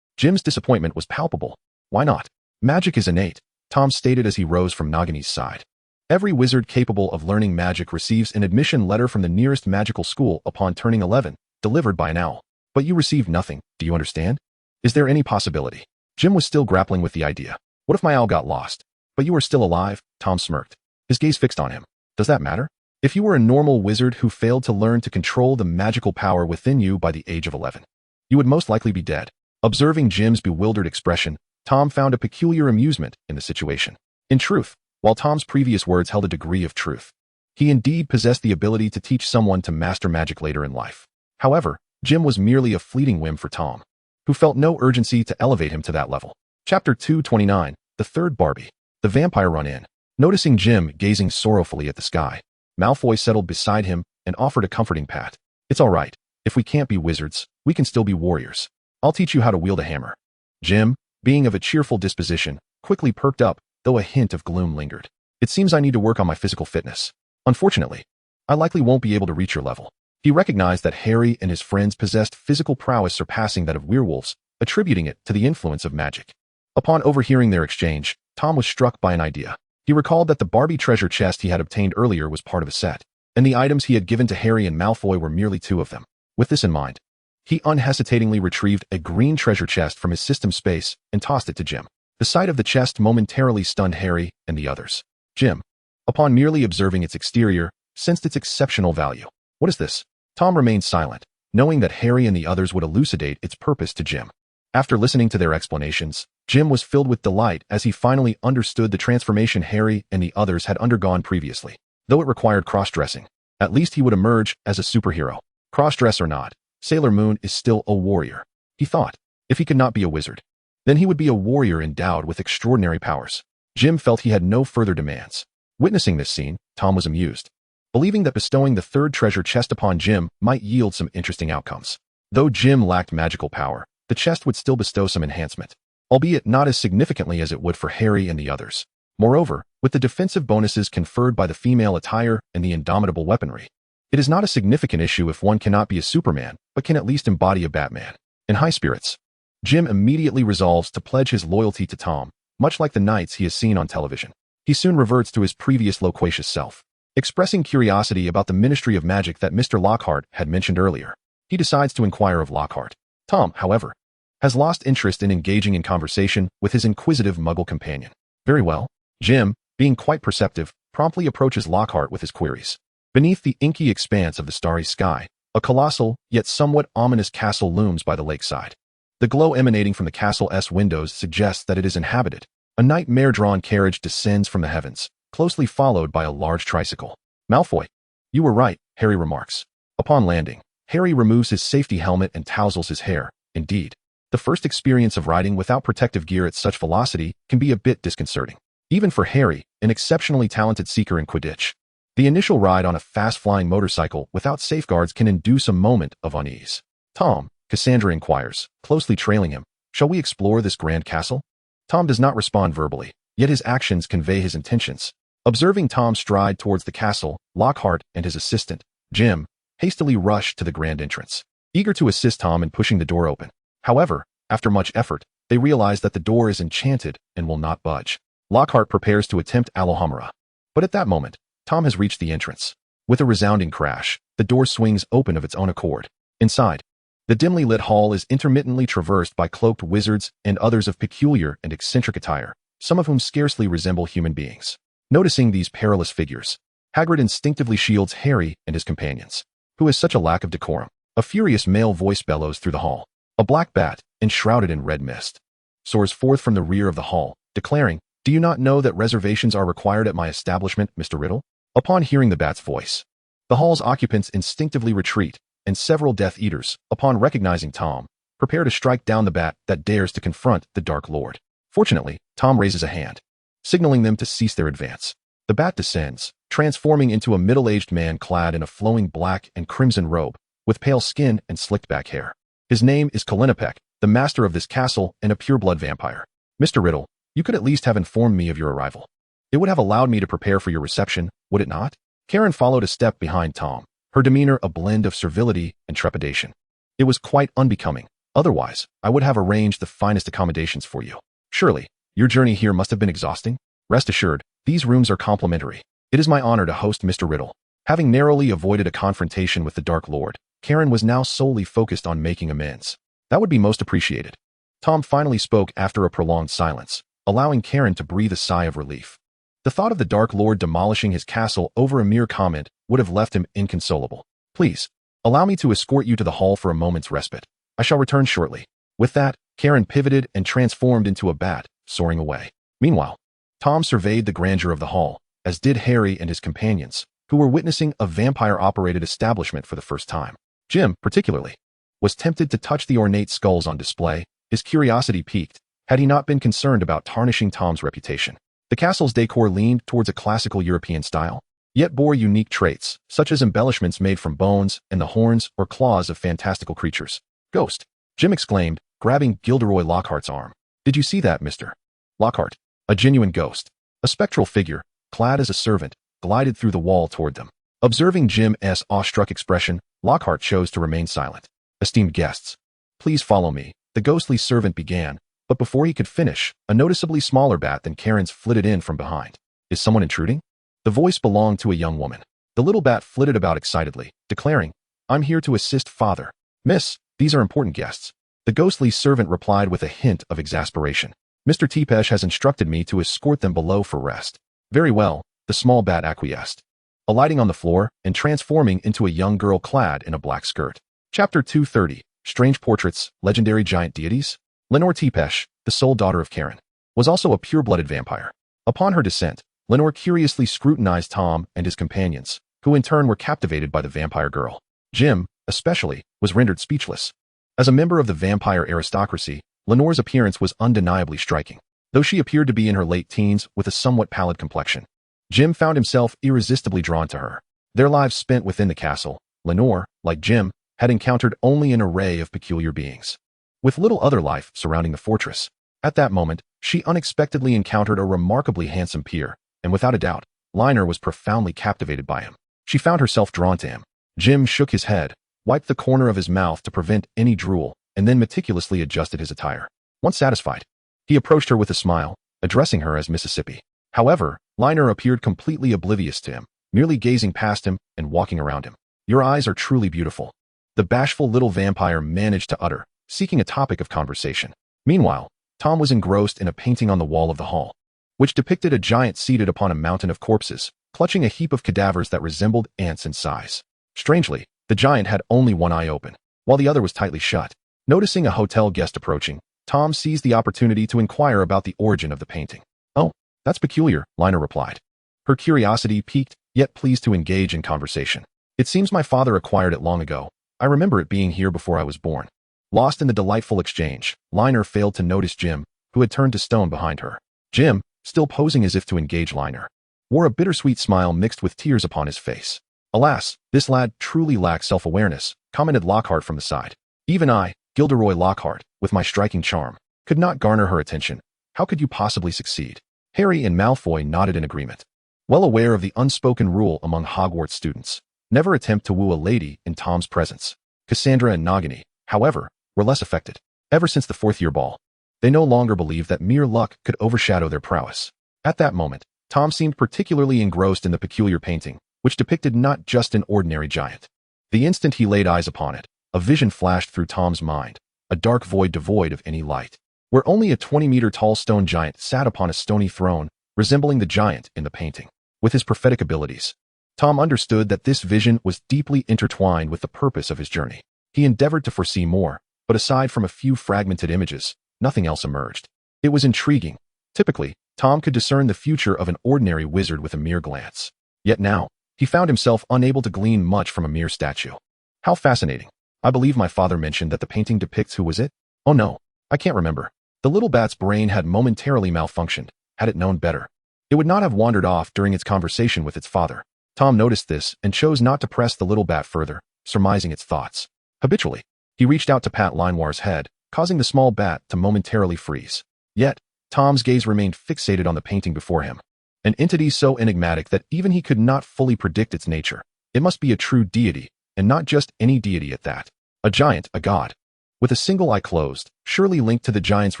Jim's disappointment was palpable. Why not? Magic is innate, Tom stated as he rose from Nagini's side. Every wizard capable of learning magic receives an admission letter from the nearest magical school upon turning 11, delivered by an owl. But you received nothing, do you understand? Is there any possibility? Jim was still grappling with the idea. What if my owl got lost? But you are still alive, Tom smirked, his gaze fixed on him. Does that matter? If you were a normal wizard who failed to learn to control the magical power within you by the age of 11, you would most likely be dead. Observing Jim's bewildered expression, Tom found a peculiar amusement in the situation. In truth, while Tom's previous words held a degree of truth, he indeed possessed the ability to teach someone to master magic later in life. However, Jim was merely a fleeting whim for Tom, who felt no urgency to elevate him to that level. Chapter 229, The Third Barbie. The vampire run in. Noticing Jim gazing sorrowfully at the sky, Malfoy settled beside him and offered a comforting pat. It's all right. If we can't be wizards, we can still be warriors. I'll teach you how to wield a hammer. Jim, being of a cheerful disposition, quickly perked up, though a hint of gloom lingered. It seems I need to work on my physical fitness. Unfortunately, I likely won't be able to reach your level. He recognized that Harry and his friends possessed physical prowess surpassing that of werewolves, attributing it to the influence of magic. Upon overhearing their exchange, Tom was struck by an idea. He recalled that the Barbie treasure chest he had obtained earlier was part of a set, and the items he had given to Harry and Malfoy were merely two of them. With this in mind, he unhesitatingly retrieved a green treasure chest from his system space and tossed it to Jim. The sight of the chest momentarily stunned Harry and the others. Jim, upon merely observing its exterior, sensed its exceptional value. What is this? Tom remained silent, knowing that Harry and the others would elucidate its purpose to Jim. After listening to their explanations, Jim was filled with delight as he finally understood the transformation Harry and the others had undergone previously. Though it required cross-dressing, At least he would emerge as a superhero. Crossdress or not, Sailor Moon is still a warrior, he thought. If he could not be a wizard, then he would be a warrior endowed with extraordinary powers. Jim felt he had no further demands. Witnessing this scene, Tom was amused, believing that bestowing the third treasure chest upon Jim might yield some interesting outcomes. Though Jim lacked magical power, the chest would still bestow some enhancement, albeit not as significantly as it would for Harry and the others. Moreover, with the defensive bonuses conferred by the female attire and the indomitable weaponry, it is not a significant issue if one cannot be a Superman, but can at least embody a Batman. In high spirits, Jim immediately resolves to pledge his loyalty to Tom, much like the knights he has seen on television. He soon reverts to his previous loquacious self, expressing curiosity about the Ministry of Magic that Mr. Lockhart had mentioned earlier. He decides to inquire of Lockhart. Tom, however, has lost interest in engaging in conversation with his inquisitive Muggle companion. Very well. Jim, being quite perceptive, promptly approaches Lockhart with his queries. Beneath the inky expanse of the starry sky, a colossal, yet somewhat ominous castle looms by the lakeside. The glow emanating from the castle's windows suggests that it is inhabited. A nightmare-drawn carriage descends from the heavens, closely followed by a large tricycle. Malfoy. You were right, Harry remarks. Upon landing, Harry removes his safety helmet and tousles his hair. Indeed, the first experience of riding without protective gear at such velocity can be a bit disconcerting. Even for Harry, an exceptionally talented seeker in Quidditch. The initial ride on a fast-flying motorcycle without safeguards can induce a moment of unease. Tom, Cassandra inquires, closely trailing him, shall we explore this grand castle? Tom does not respond verbally, yet his actions convey his intentions. Observing Tom stride towards the castle, Lockhart and his assistant, Jim, hastily rush to the grand entrance, eager to assist Tom in pushing the door open. However, after much effort, they realize that the door is enchanted and will not budge. Lockhart prepares to attempt Alohomora. But at that moment, Tom has reached the entrance. With a resounding crash, the door swings open of its own accord. Inside, the dimly lit hall is intermittently traversed by cloaked wizards and others of peculiar and eccentric attire, some of whom scarcely resemble human beings. Noticing these perilous figures, Hagrid instinctively shields Harry and his companions. Who has such a lack of decorum? A furious male voice bellows through the hall. A black bat, enshrouded in red mist, soars forth from the rear of the hall, declaring, "Do you not know that reservations are required at my establishment, Mr. Riddle?" Upon hearing the bat's voice, the hall's occupants instinctively retreat, and several Death Eaters, upon recognizing Tom, prepare to strike down the bat that dares to confront the Dark Lord. Fortunately, Tom raises a hand, signaling them to cease their advance. The bat descends, transforming into a middle-aged man clad in a flowing black and crimson robe, with pale skin and slicked-back hair. His name is Kalinapek, the master of this castle and a pure-blood vampire. Mr. Riddle, you could at least have informed me of your arrival. It would have allowed me to prepare for your reception, would it not? Karen followed a step behind Tom, her demeanor a blend of servility and trepidation. It was quite unbecoming. Otherwise, I would have arranged the finest accommodations for you. Surely, your journey here must have been exhausting? Rest assured, these rooms are complimentary. It is my honor to host Mr. Riddle. Having narrowly avoided a confrontation with the Dark Lord, Karen was now solely focused on making amends. That would be most appreciated. Tom finally spoke after a prolonged silence, allowing Karen to breathe a sigh of relief. The thought of the Dark Lord demolishing his castle over a mere comment would have left him inconsolable. Please, allow me to escort you to the hall for a moment's respite. I shall return shortly. With that, Karen pivoted and transformed into a bat, soaring away. Meanwhile, Tom surveyed the grandeur of the hall, as did Harry and his companions, who were witnessing a vampire-operated establishment for the first time. Jim, particularly, was tempted to touch the ornate skulls on display, his curiosity piqued, had he not been concerned about tarnishing Tom's reputation. The castle's decor leaned towards a classical European style, yet bore unique traits, such as embellishments made from bones and the horns or claws of fantastical creatures. Ghost! Jim exclaimed, grabbing Gilderoy Lockhart's arm. Did you see that, Mr. Lockhart? A genuine ghost. A spectral figure, clad as a servant, glided through the wall toward them. Observing Jim's awestruck expression, Lockhart chose to remain silent. Esteemed guests, please follow me, the ghostly servant began, but before he could finish, a noticeably smaller bat than Karen's flitted in from behind. Is someone intruding? The voice belonged to a young woman. The little bat flitted about excitedly, declaring, I'm here to assist Father. Miss, these are important guests. The ghostly servant replied with a hint of exasperation. Mr. Tepesh has instructed me to escort them below for rest. Very well, the small bat acquiesced, alighting on the floor and transforming into a young girl clad in a black skirt. Chapter 230, Strange Portraits, Legendary Giant Deities. Lenore Tepesh, the sole daughter of Karen, was also a pure-blooded vampire. Upon her descent, Lenore curiously scrutinized Tom and his companions, who in turn were captivated by the vampire girl. Jim, especially, was rendered speechless. As a member of the vampire aristocracy, Lenore's appearance was undeniably striking, though she appeared to be in her late teens with a somewhat pallid complexion. Jim found himself irresistibly drawn to her. Their lives spent within the castle, Lenore, like Jim, had encountered only an array of peculiar beings, with little other life surrounding the fortress. At that moment, she unexpectedly encountered a remarkably handsome peer, and without a doubt, Liner was profoundly captivated by him. She found herself drawn to him. Jim shook his head, wiped the corner of his mouth to prevent any drool, and then meticulously adjusted his attire. Once satisfied, he approached her with a smile, addressing her as Mississippi. However, Liner appeared completely oblivious to him, merely gazing past him and walking around him. "Your eyes are truly beautiful," the bashful little vampire managed to utter, seeking a topic of conversation. Meanwhile, Tom was engrossed in a painting on the wall of the hall, which depicted a giant seated upon a mountain of corpses, clutching a heap of cadavers that resembled ants in size. Strangely, the giant had only one eye open, while the other was tightly shut. Noticing a hotel guest approaching, Tom seized the opportunity to inquire about the origin of the painting. "Oh, that's peculiar," Liner replied, her curiosity piqued, yet pleased to engage in conversation. "It seems my father acquired it long ago. I remember it being here before I was born." Lost in the delightful exchange, Liner failed to notice Jim, who had turned to stone behind her. Jim, still posing as if to engage Liner, wore a bittersweet smile mixed with tears upon his face. "Alas, this lad truly lacks self-awareness," commented Lockhart from the side. "Even I, Gilderoy Lockhart, with my striking charm, could not garner her attention. How could you possibly succeed?" Harry and Malfoy nodded in agreement. Well aware of the unspoken rule among Hogwarts students, never attempt to woo a lady in Tom's presence. Cassandra and Nagini, however, were less affected. Ever since the fourth-year ball, they no longer believed that mere luck could overshadow their prowess. At that moment, Tom seemed particularly engrossed in the peculiar painting, which depicted not just an ordinary giant. The instant he laid eyes upon it, a vision flashed through Tom's mind, a dark void devoid of any light, where only a 20-meter-tall stone giant sat upon a stony throne, resembling the giant in the painting. With his prophetic abilities, Tom understood that this vision was deeply intertwined with the purpose of his journey. He endeavored to foresee more, but aside from a few fragmented images, nothing else emerged. It was intriguing. Typically, Tom could discern the future of an ordinary wizard with a mere glance. Yet now, he found himself unable to glean much from a mere statue. How fascinating. "I believe my father mentioned that the painting depicts who was it? Oh no, I can't remember." The little bat's brain had momentarily malfunctioned. Had it known better, it would not have wandered off during its conversation with its father. Tom noticed this and chose not to press the little bat further, surmising its thoughts. Habitually, he reached out to pat Linoir's head, causing the small bat to momentarily freeze. Yet, Tom's gaze remained fixated on the painting before him. An entity so enigmatic that even he could not fully predict its nature. It must be a true deity, and not just any deity at that. A giant, a god, with a single eye closed, surely linked to the giants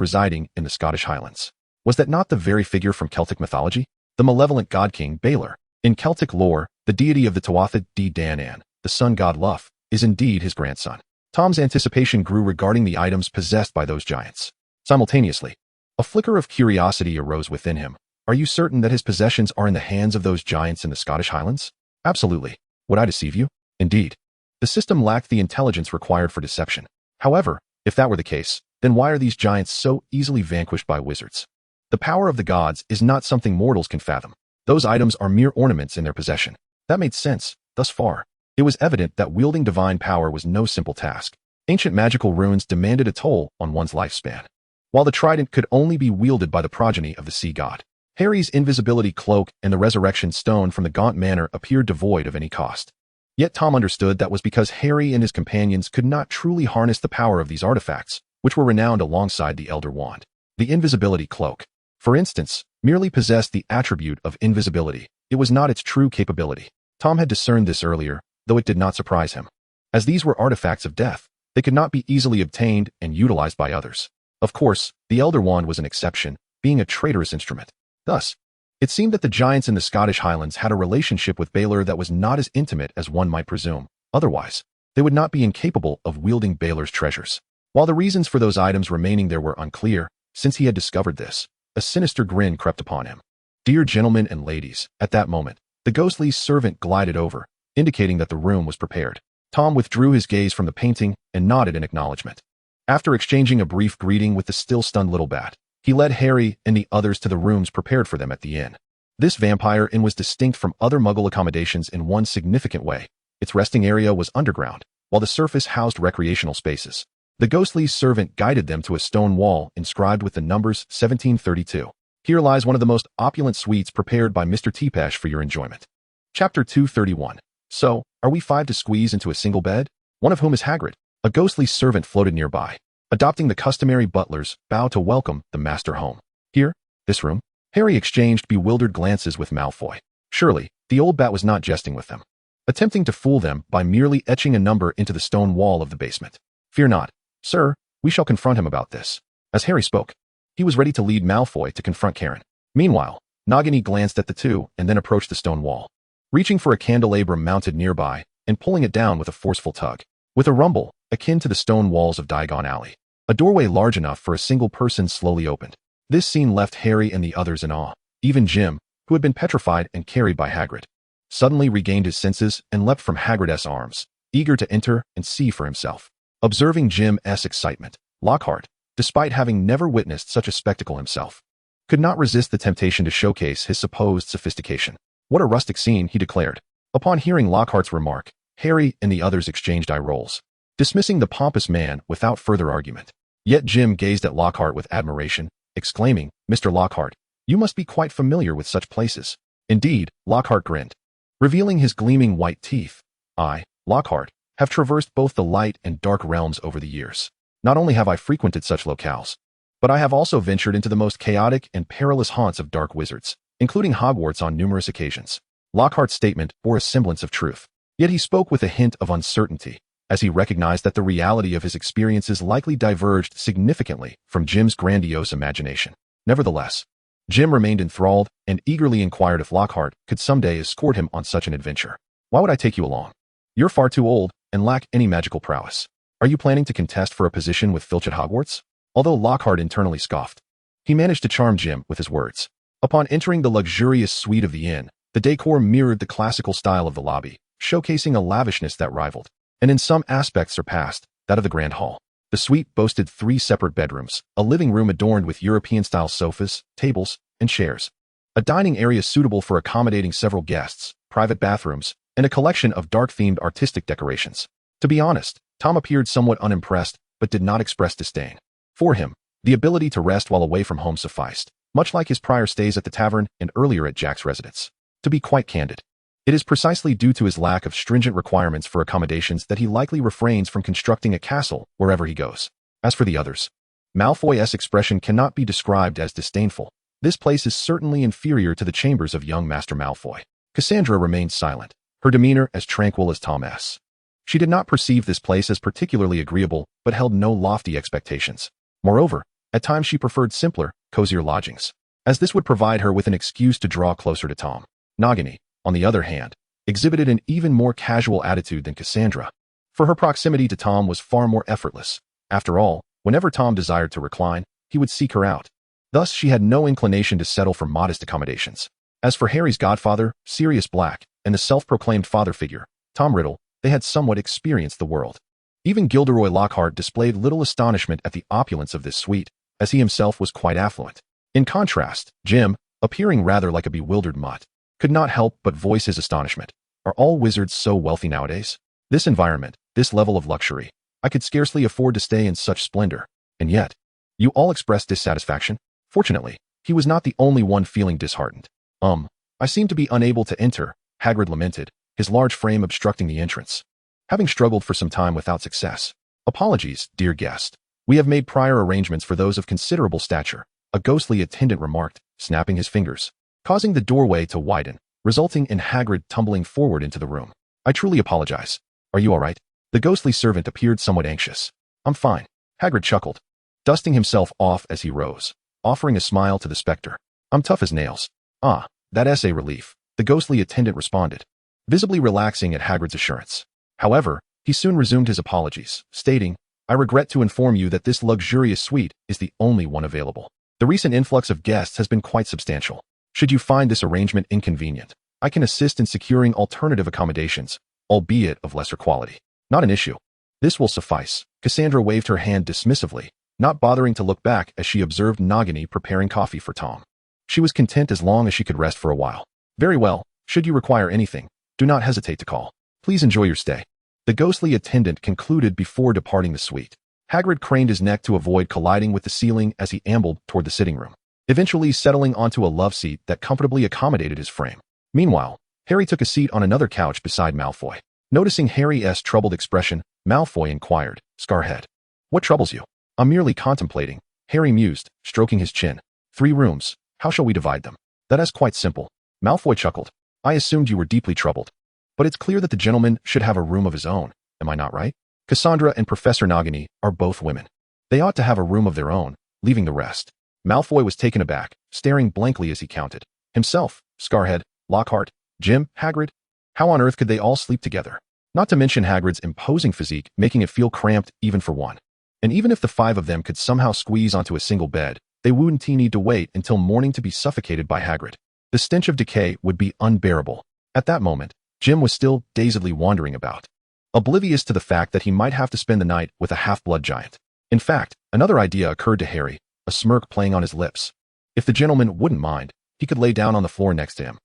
residing in the Scottish Highlands. Was that not the very figure from Celtic mythology? The malevolent god-king Balor. In Celtic lore, the deity of the Tuatha De Danann, the sun god Luff, is indeed his grandson. Tom's anticipation grew regarding the items possessed by those giants. Simultaneously, a flicker of curiosity arose within him. Are you certain that his possessions are in the hands of those giants in the Scottish Highlands? Absolutely. Would I deceive you? Indeed. The system lacked the intelligence required for deception. However, if that were the case, then why are these giants so easily vanquished by wizards? The power of the gods is not something mortals can fathom. Those items are mere ornaments in their possession. That made sense, thus far. It was evident that wielding divine power was no simple task. Ancient magical runes demanded a toll on one's lifespan, while the trident could only be wielded by the progeny of the sea god. Harry's invisibility cloak and the resurrection stone from the Gaunt Manor appeared devoid of any cost. Yet Tom understood that was because Harry and his companions could not truly harness the power of these artifacts, which were renowned alongside the Elder Wand. The invisibility cloak, for instance, merely possessed the attribute of invisibility. It was not its true capability. Tom had discerned this earlier, though it did not surprise him. As these were artifacts of death, they could not be easily obtained and utilized by others. Of course, the Elder Wand was an exception, being a traitorous instrument. Thus, it seemed that the giants in the Scottish Highlands had a relationship with Balor that was not as intimate as one might presume. Otherwise, they would not be incapable of wielding Balor's treasures. While the reasons for those items remaining there were unclear, since he had discovered this, a sinister grin crept upon him. "Dear gentlemen and ladies," at that moment, the ghostly servant glided over, indicating that the room was prepared. Tom withdrew his gaze from the painting and nodded in acknowledgement. After exchanging a brief greeting with the still-stunned little bat, he led Harry and the others to the rooms prepared for them at the inn. This vampire inn was distinct from other Muggle accommodations in one significant way. Its resting area was underground, while the surface housed recreational spaces. The ghostly servant guided them to a stone wall inscribed with the numbers 1732. Here lies one of the most opulent suites prepared by Mr. Teapash for your enjoyment. Chapter 231. So, are we 5 to squeeze into a single bed? One of whom is Hagrid. A ghostly servant floated nearby. Adopting the customary butler's bow to welcome the master home. Here? This room? Harry exchanged bewildered glances with Malfoy. Surely, the old bat was not jesting with them, attempting to fool them by merely etching a number into the stone wall of the basement. Fear not, sir, we shall confront him about this. As Harry spoke, he was ready to lead Malfoy to confront Karen. Meanwhile, Nagini glanced at the two and then approached the stone wall, reaching for a candelabrum mounted nearby and pulling it down with a forceful tug. With a rumble, akin to the stone walls of Diagon Alley, a doorway large enough for a single person slowly opened. This scene left Harry and the others in awe. Even Jim, who had been petrified and carried by Hagrid, suddenly regained his senses and leapt from Hagrid's arms, eager to enter and see for himself. Observing Jim's excitement, Lockhart, despite having never witnessed such a spectacle himself, could not resist the temptation to showcase his supposed sophistication. What a rustic scene, he declared. Upon hearing Lockhart's remark, Harry and the others exchanged eye rolls, dismissing the pompous man without further argument. Yet Jim gazed at Lockhart with admiration, exclaiming, "Mr. Lockhart, you must be quite familiar with such places." Indeed, Lockhart grinned, revealing his gleaming white teeth. I, Lockhart, have traversed both the light and dark realms over the years. Not only have I frequented such locales, but I have also ventured into the most chaotic and perilous haunts of dark wizards, including Hogwarts on numerous occasions. Lockhart's statement bore a semblance of truth, yet he spoke with a hint of uncertainty, as he recognized that the reality of his experiences likely diverged significantly from Jim's grandiose imagination. Nevertheless, Jim remained enthralled and eagerly inquired if Lockhart could someday escort him on such an adventure. "Why would I take you along? You're far too old and lack any magical prowess. Are you planning to contest for a position with Filch at Hogwarts?" Although Lockhart internally scoffed, he managed to charm Jim with his words. Upon entering the luxurious suite of the inn, the decor mirrored the classical style of the lobby, showcasing a lavishness that rivaled, and in some aspects surpassed, that of the Grand Hall. The suite boasted 3 separate bedrooms, a living room adorned with European-style sofas, tables, and chairs, a dining area suitable for accommodating several guests, private bathrooms, and a collection of dark-themed artistic decorations. To be honest, Tom appeared somewhat unimpressed, but did not express disdain. For him, the ability to rest while away from home sufficed, much like his prior stays at the tavern and earlier at Jack's residence. To be quite candid, it is precisely due to his lack of stringent requirements for accommodations that he likely refrains from constructing a castle wherever he goes. As for the others, Malfoy's expression cannot be described as disdainful. This place is certainly inferior to the chambers of young Master Malfoy. Cassandra remained silent, her demeanor as tranquil as Tom's. She did not perceive this place as particularly agreeable, but held no lofty expectations. Moreover, at times she preferred simpler, cozier lodgings, as this would provide her with an excuse to draw closer to Tom. Nagini, on the other hand, exhibited an even more casual attitude than Cassandra, for her proximity to Tom was far more effortless. After all, whenever Tom desired to recline, he would seek her out. Thus, she had no inclination to settle for modest accommodations. As for Harry's godfather, Sirius Black, and the self-proclaimed father figure, Tom Riddle, they had somewhat experienced the world. Even Gilderoy Lockhart displayed little astonishment at the opulence of this suite, as he himself was quite affluent. In contrast, Jim, appearing rather like a bewildered mutt, could not help but voice his astonishment. Are all wizards so wealthy nowadays? This environment, this level of luxury, I could scarcely afford to stay in such splendor. And yet, you all expressed dissatisfaction? Fortunately, he was not the only one feeling disheartened. I seem to be unable to enter, Hagrid lamented, his large frame obstructing the entrance. Having struggled for some time without success. Apologies, dear guest. We have made prior arrangements for those of considerable stature, a ghostly attendant remarked, snapping his fingers, causing the doorway to widen, resulting in Hagrid tumbling forward into the room. I truly apologize. Are you all right? The ghostly servant appeared somewhat anxious. I'm fine. Hagrid chuckled, dusting himself off as he rose, offering a smile to the spectre. I'm tough as nails. Ah, that's a relief, the ghostly attendant responded, visibly relaxing at Hagrid's assurance. However, he soon resumed his apologies, stating, I regret to inform you that this luxurious suite is the only one available. The recent influx of guests has been quite substantial. Should you find this arrangement inconvenient, I can assist in securing alternative accommodations, albeit of lesser quality. Not an issue. This will suffice. Cassandra waved her hand dismissively, not bothering to look back as she observed Nagini preparing coffee for Tom. She was content as long as she could rest for a while. Very well, should you require anything, do not hesitate to call. Please enjoy your stay. The ghostly attendant concluded before departing the suite. Hagrid craned his neck to avoid colliding with the ceiling as he ambled toward the sitting room, eventually settling onto a love seat that comfortably accommodated his frame. Meanwhile, Harry took a seat on another couch beside Malfoy. Noticing Harry's troubled expression, Malfoy inquired, "Scarhead, what troubles you?" "I'm merely contemplating," Harry mused, stroking his chin. "3 rooms, how shall we divide them?" "That is quite simple." Malfoy chuckled. "I assumed you were deeply troubled. But it's clear that the gentleman should have a room of his own, am I not right? Cassandra and Professor Nagini are both women. They ought to have a room of their own, leaving the rest." Malfoy was taken aback, staring blankly as he counted. Himself, Scarhead, Lockhart, Jim, Hagrid. How on earth could they all sleep together? Not to mention Hagrid's imposing physique making it feel cramped even for one. And even if the 5 of them could somehow squeeze onto a single bed, they wouldn't need to wait until morning to be suffocated by Hagrid. The stench of decay would be unbearable. At that moment, Jim was still dazedly wandering about, oblivious to the fact that he might have to spend the night with a half-blood giant. In fact, another idea occurred to Harry, a smirk playing on his lips. If the gentleman wouldn't mind, he could lay down on the floor next to him.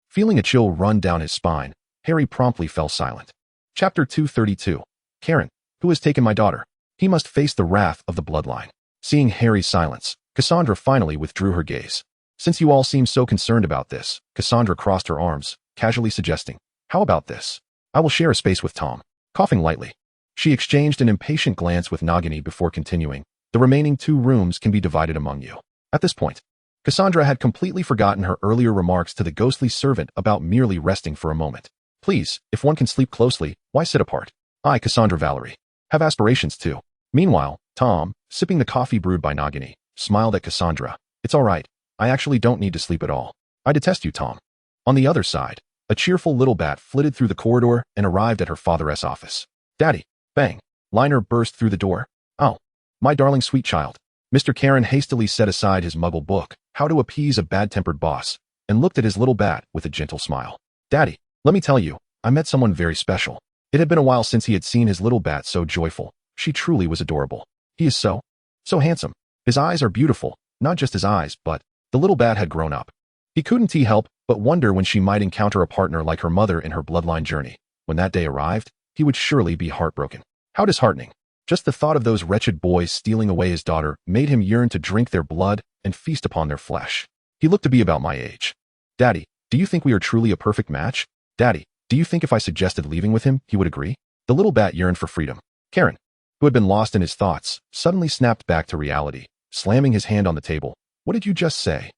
Feeling a chill run down his spine, Harry promptly fell silent. Chapter 232. Karen, who has taken my daughter? He must face the wrath of the bloodline. Seeing Harry's silence, Cassandra finally withdrew her gaze. "Since you all seem so concerned about this," Cassandra crossed her arms, casually suggesting, "How about this? I will share a space with Tom." Coughing lightly, she exchanged an impatient glance with Nagini before continuing, "The remaining 2 rooms can be divided among you." At this point, Cassandra had completely forgotten her earlier remarks to the ghostly servant about merely resting for a moment. "Please, if one can sleep closely, why sit apart? I, Cassandra Valerie, have aspirations too." Meanwhile, Tom, sipping the coffee brewed by Nagini, smiled at Cassandra. "It's all right. I actually don't need to sleep at all. I detest you, Tom." On the other side, a cheerful little bat flitted through the corridor and arrived at her father's office. "Daddy!" Bang! Liner burst through the door. "Oh, my darling sweet child." Mr. Karen hastily set aside his muggle book, How to Appease a Bad-Tempered Boss, and looked at his little bat with a gentle smile. "Daddy, let me tell you, I met someone very special." It had been a while since he had seen his little bat so joyful. She truly was adorable. "He is so handsome. His eyes are beautiful, not just his eyes, but..." The little bat had grown up. He couldn't help but wonder when she might encounter a partner like her mother in her bloodline journey. When that day arrived, he would surely be heartbroken. How disheartening. Just the thought of those wretched boys stealing away his daughter made him yearn to drink their blood and feast upon their flesh. He looked to be about my age. "Daddy, do you think we are truly a perfect match? Daddy, do you think if I suggested leaving with him, he would agree?" The little bat yearned for freedom. Karen, who had been lost in his thoughts, suddenly snapped back to reality, slamming his hand on the table. "What did you just say?"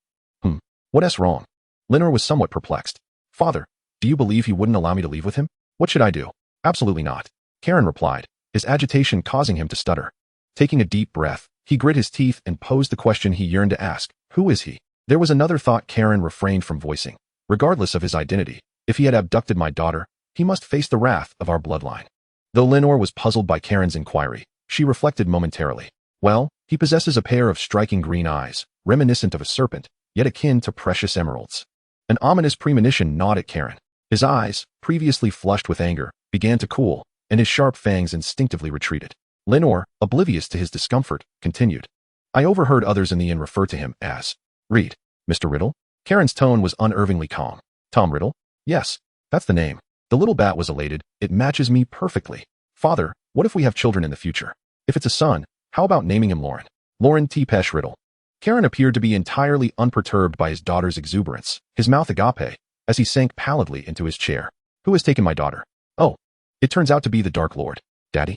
What's wrong?" Lenore was somewhat perplexed. "Father, do you believe he wouldn't allow me to leave with him?" "What should I do?" "Absolutely not," Karen replied, his agitation causing him to stutter. Taking a deep breath, he grit his teeth and posed the question he yearned to ask. "Who is he?" There was another thought Karen refrained from voicing. Regardless of his identity, if he had abducted my daughter, he must face the wrath of our bloodline. Though Lenore was puzzled by Karen's inquiry, she reflected momentarily. "Well, he possesses a pair of striking green eyes, reminiscent of a serpent, yet akin to precious emeralds." An ominous premonition gnawed at Karen. His eyes, previously flushed with anger, began to cool, and his sharp fangs instinctively retreated. Lenore, oblivious to his discomfort, continued. "I overheard others in the inn refer to him as Reed." "Mr. Riddle?" Karen's tone was unervingly calm. "Tom Riddle? Yes, that's the name." The little bat was elated. "It matches me perfectly. Father, what if we have children in the future? If it's a son, how about naming him Lauren? Lauren T. Pesh Riddle." Karen appeared to be entirely unperturbed by his daughter's exuberance, his mouth agape, as he sank pallidly into his chair. "Who has taken my daughter?" "Oh, it turns out to be the Dark Lord." Daddy?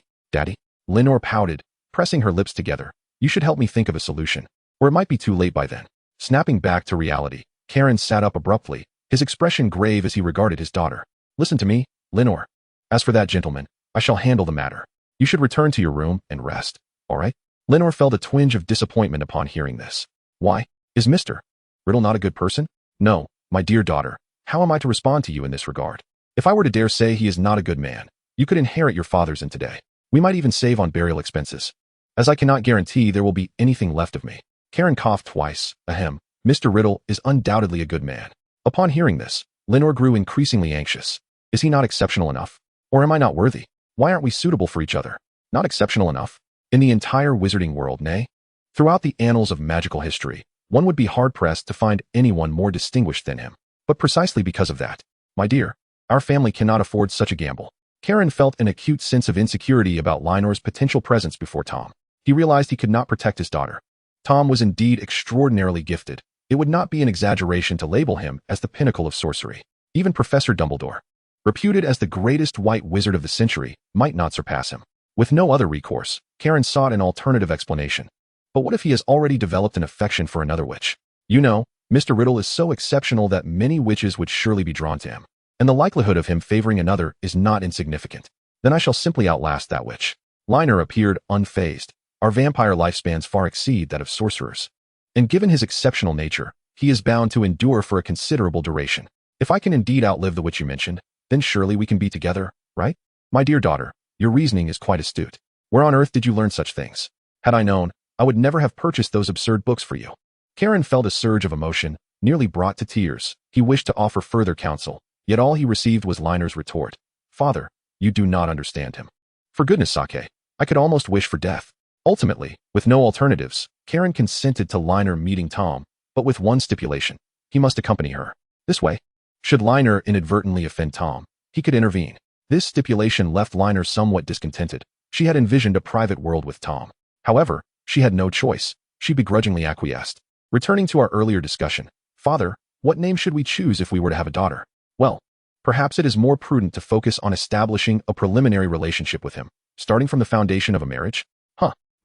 Lenore pouted, pressing her lips together. "You should help me think of a solution, or it might be too late by then." Snapping back to reality, Karen sat up abruptly, his expression grave as he regarded his daughter. "Listen to me, Lenore. As for that gentleman, I shall handle the matter. You should return to your room and rest, all right?" Lenore felt a twinge of disappointment upon hearing this. "Why? Is Mr. Riddle not a good person?" "No, my dear daughter. How am I to respond to you in this regard? If I were to dare say he is not a good man, you could inherit your father's in today. We might even save on burial expenses. As I cannot guarantee there will be anything left of me." Karen coughed twice. "Ahem. Mr. Riddle is undoubtedly a good man." Upon hearing this, Lenore grew increasingly anxious. Is he not exceptional enough? Or am I not worthy? Why aren't we suitable for each other? Not exceptional enough? In the entire wizarding world, nay? Throughout the annals of magical history, One would be hard-pressed to find anyone more distinguished than him. But precisely because of that, my dear, our family cannot afford such a gamble. Karen felt an acute sense of insecurity about Linor's potential presence before Tom. He realized he could not protect his daughter. Tom was indeed extraordinarily gifted. It would not be an exaggeration to label him as the pinnacle of sorcery. Even Professor Dumbledore, reputed as the greatest white wizard of the century, might not surpass him. With no other recourse, Karen sought an alternative explanation. But what if he has already developed an affection for another witch? You know, Mr. Riddle is so exceptional that many witches would surely be drawn to him. And the likelihood of him favoring another is not insignificant. Then I shall simply outlast that witch. Liner appeared unfazed. Our vampire lifespans far exceed that of sorcerers. And given his exceptional nature, he is bound to endure for a considerable duration. If I can indeed outlive the witch you mentioned, then surely we can be together, right? My dear daughter, your reasoning is quite astute. Where on earth did you learn such things? Had I known, I would never have purchased those absurd books for you. Karen felt a surge of emotion, nearly brought to tears. He wished to offer further counsel, yet all he received was Liner's retort. Father, you do not understand him. For goodness sake, I could almost wish for death. Ultimately, with no alternatives, Karen consented to Liner meeting Tom, but with one stipulation. He must accompany her. This way, should Liner inadvertently offend Tom, he could intervene. This stipulation left Liner somewhat discontented. She had envisioned a private world with Tom. However, she had no choice. She begrudgingly acquiesced. Returning to our earlier discussion, Father, what name should we choose if we were to have a daughter? Well, perhaps it is more prudent to focus on establishing a preliminary relationship with him, starting from the foundation of a marriage?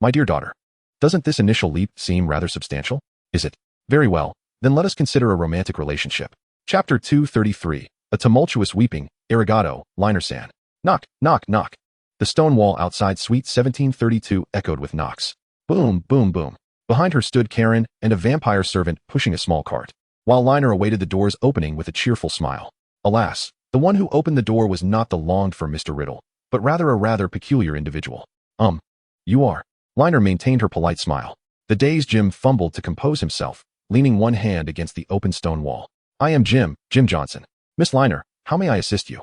My dear daughter, doesn't this initial leap seem rather substantial? Is it? Very well, then let us consider a romantic relationship. Chapter 233, A Tumultuous Weeping, Arigato, Liner-san. Knock, knock, knock. The stone wall outside Suite 1732 echoed with knocks. Boom, boom, boom. Behind her stood Karen and a vampire servant pushing a small cart, while Liner awaited the door's opening with a cheerful smile. Alas, the one who opened the door was not the longed-for Mr. Riddle, but rather a rather peculiar individual. You are. Liner maintained her polite smile. The dazed Jim fumbled to compose himself, leaning one hand against the open stone wall. I am Jim Johnson. Miss Liner, how may I assist you?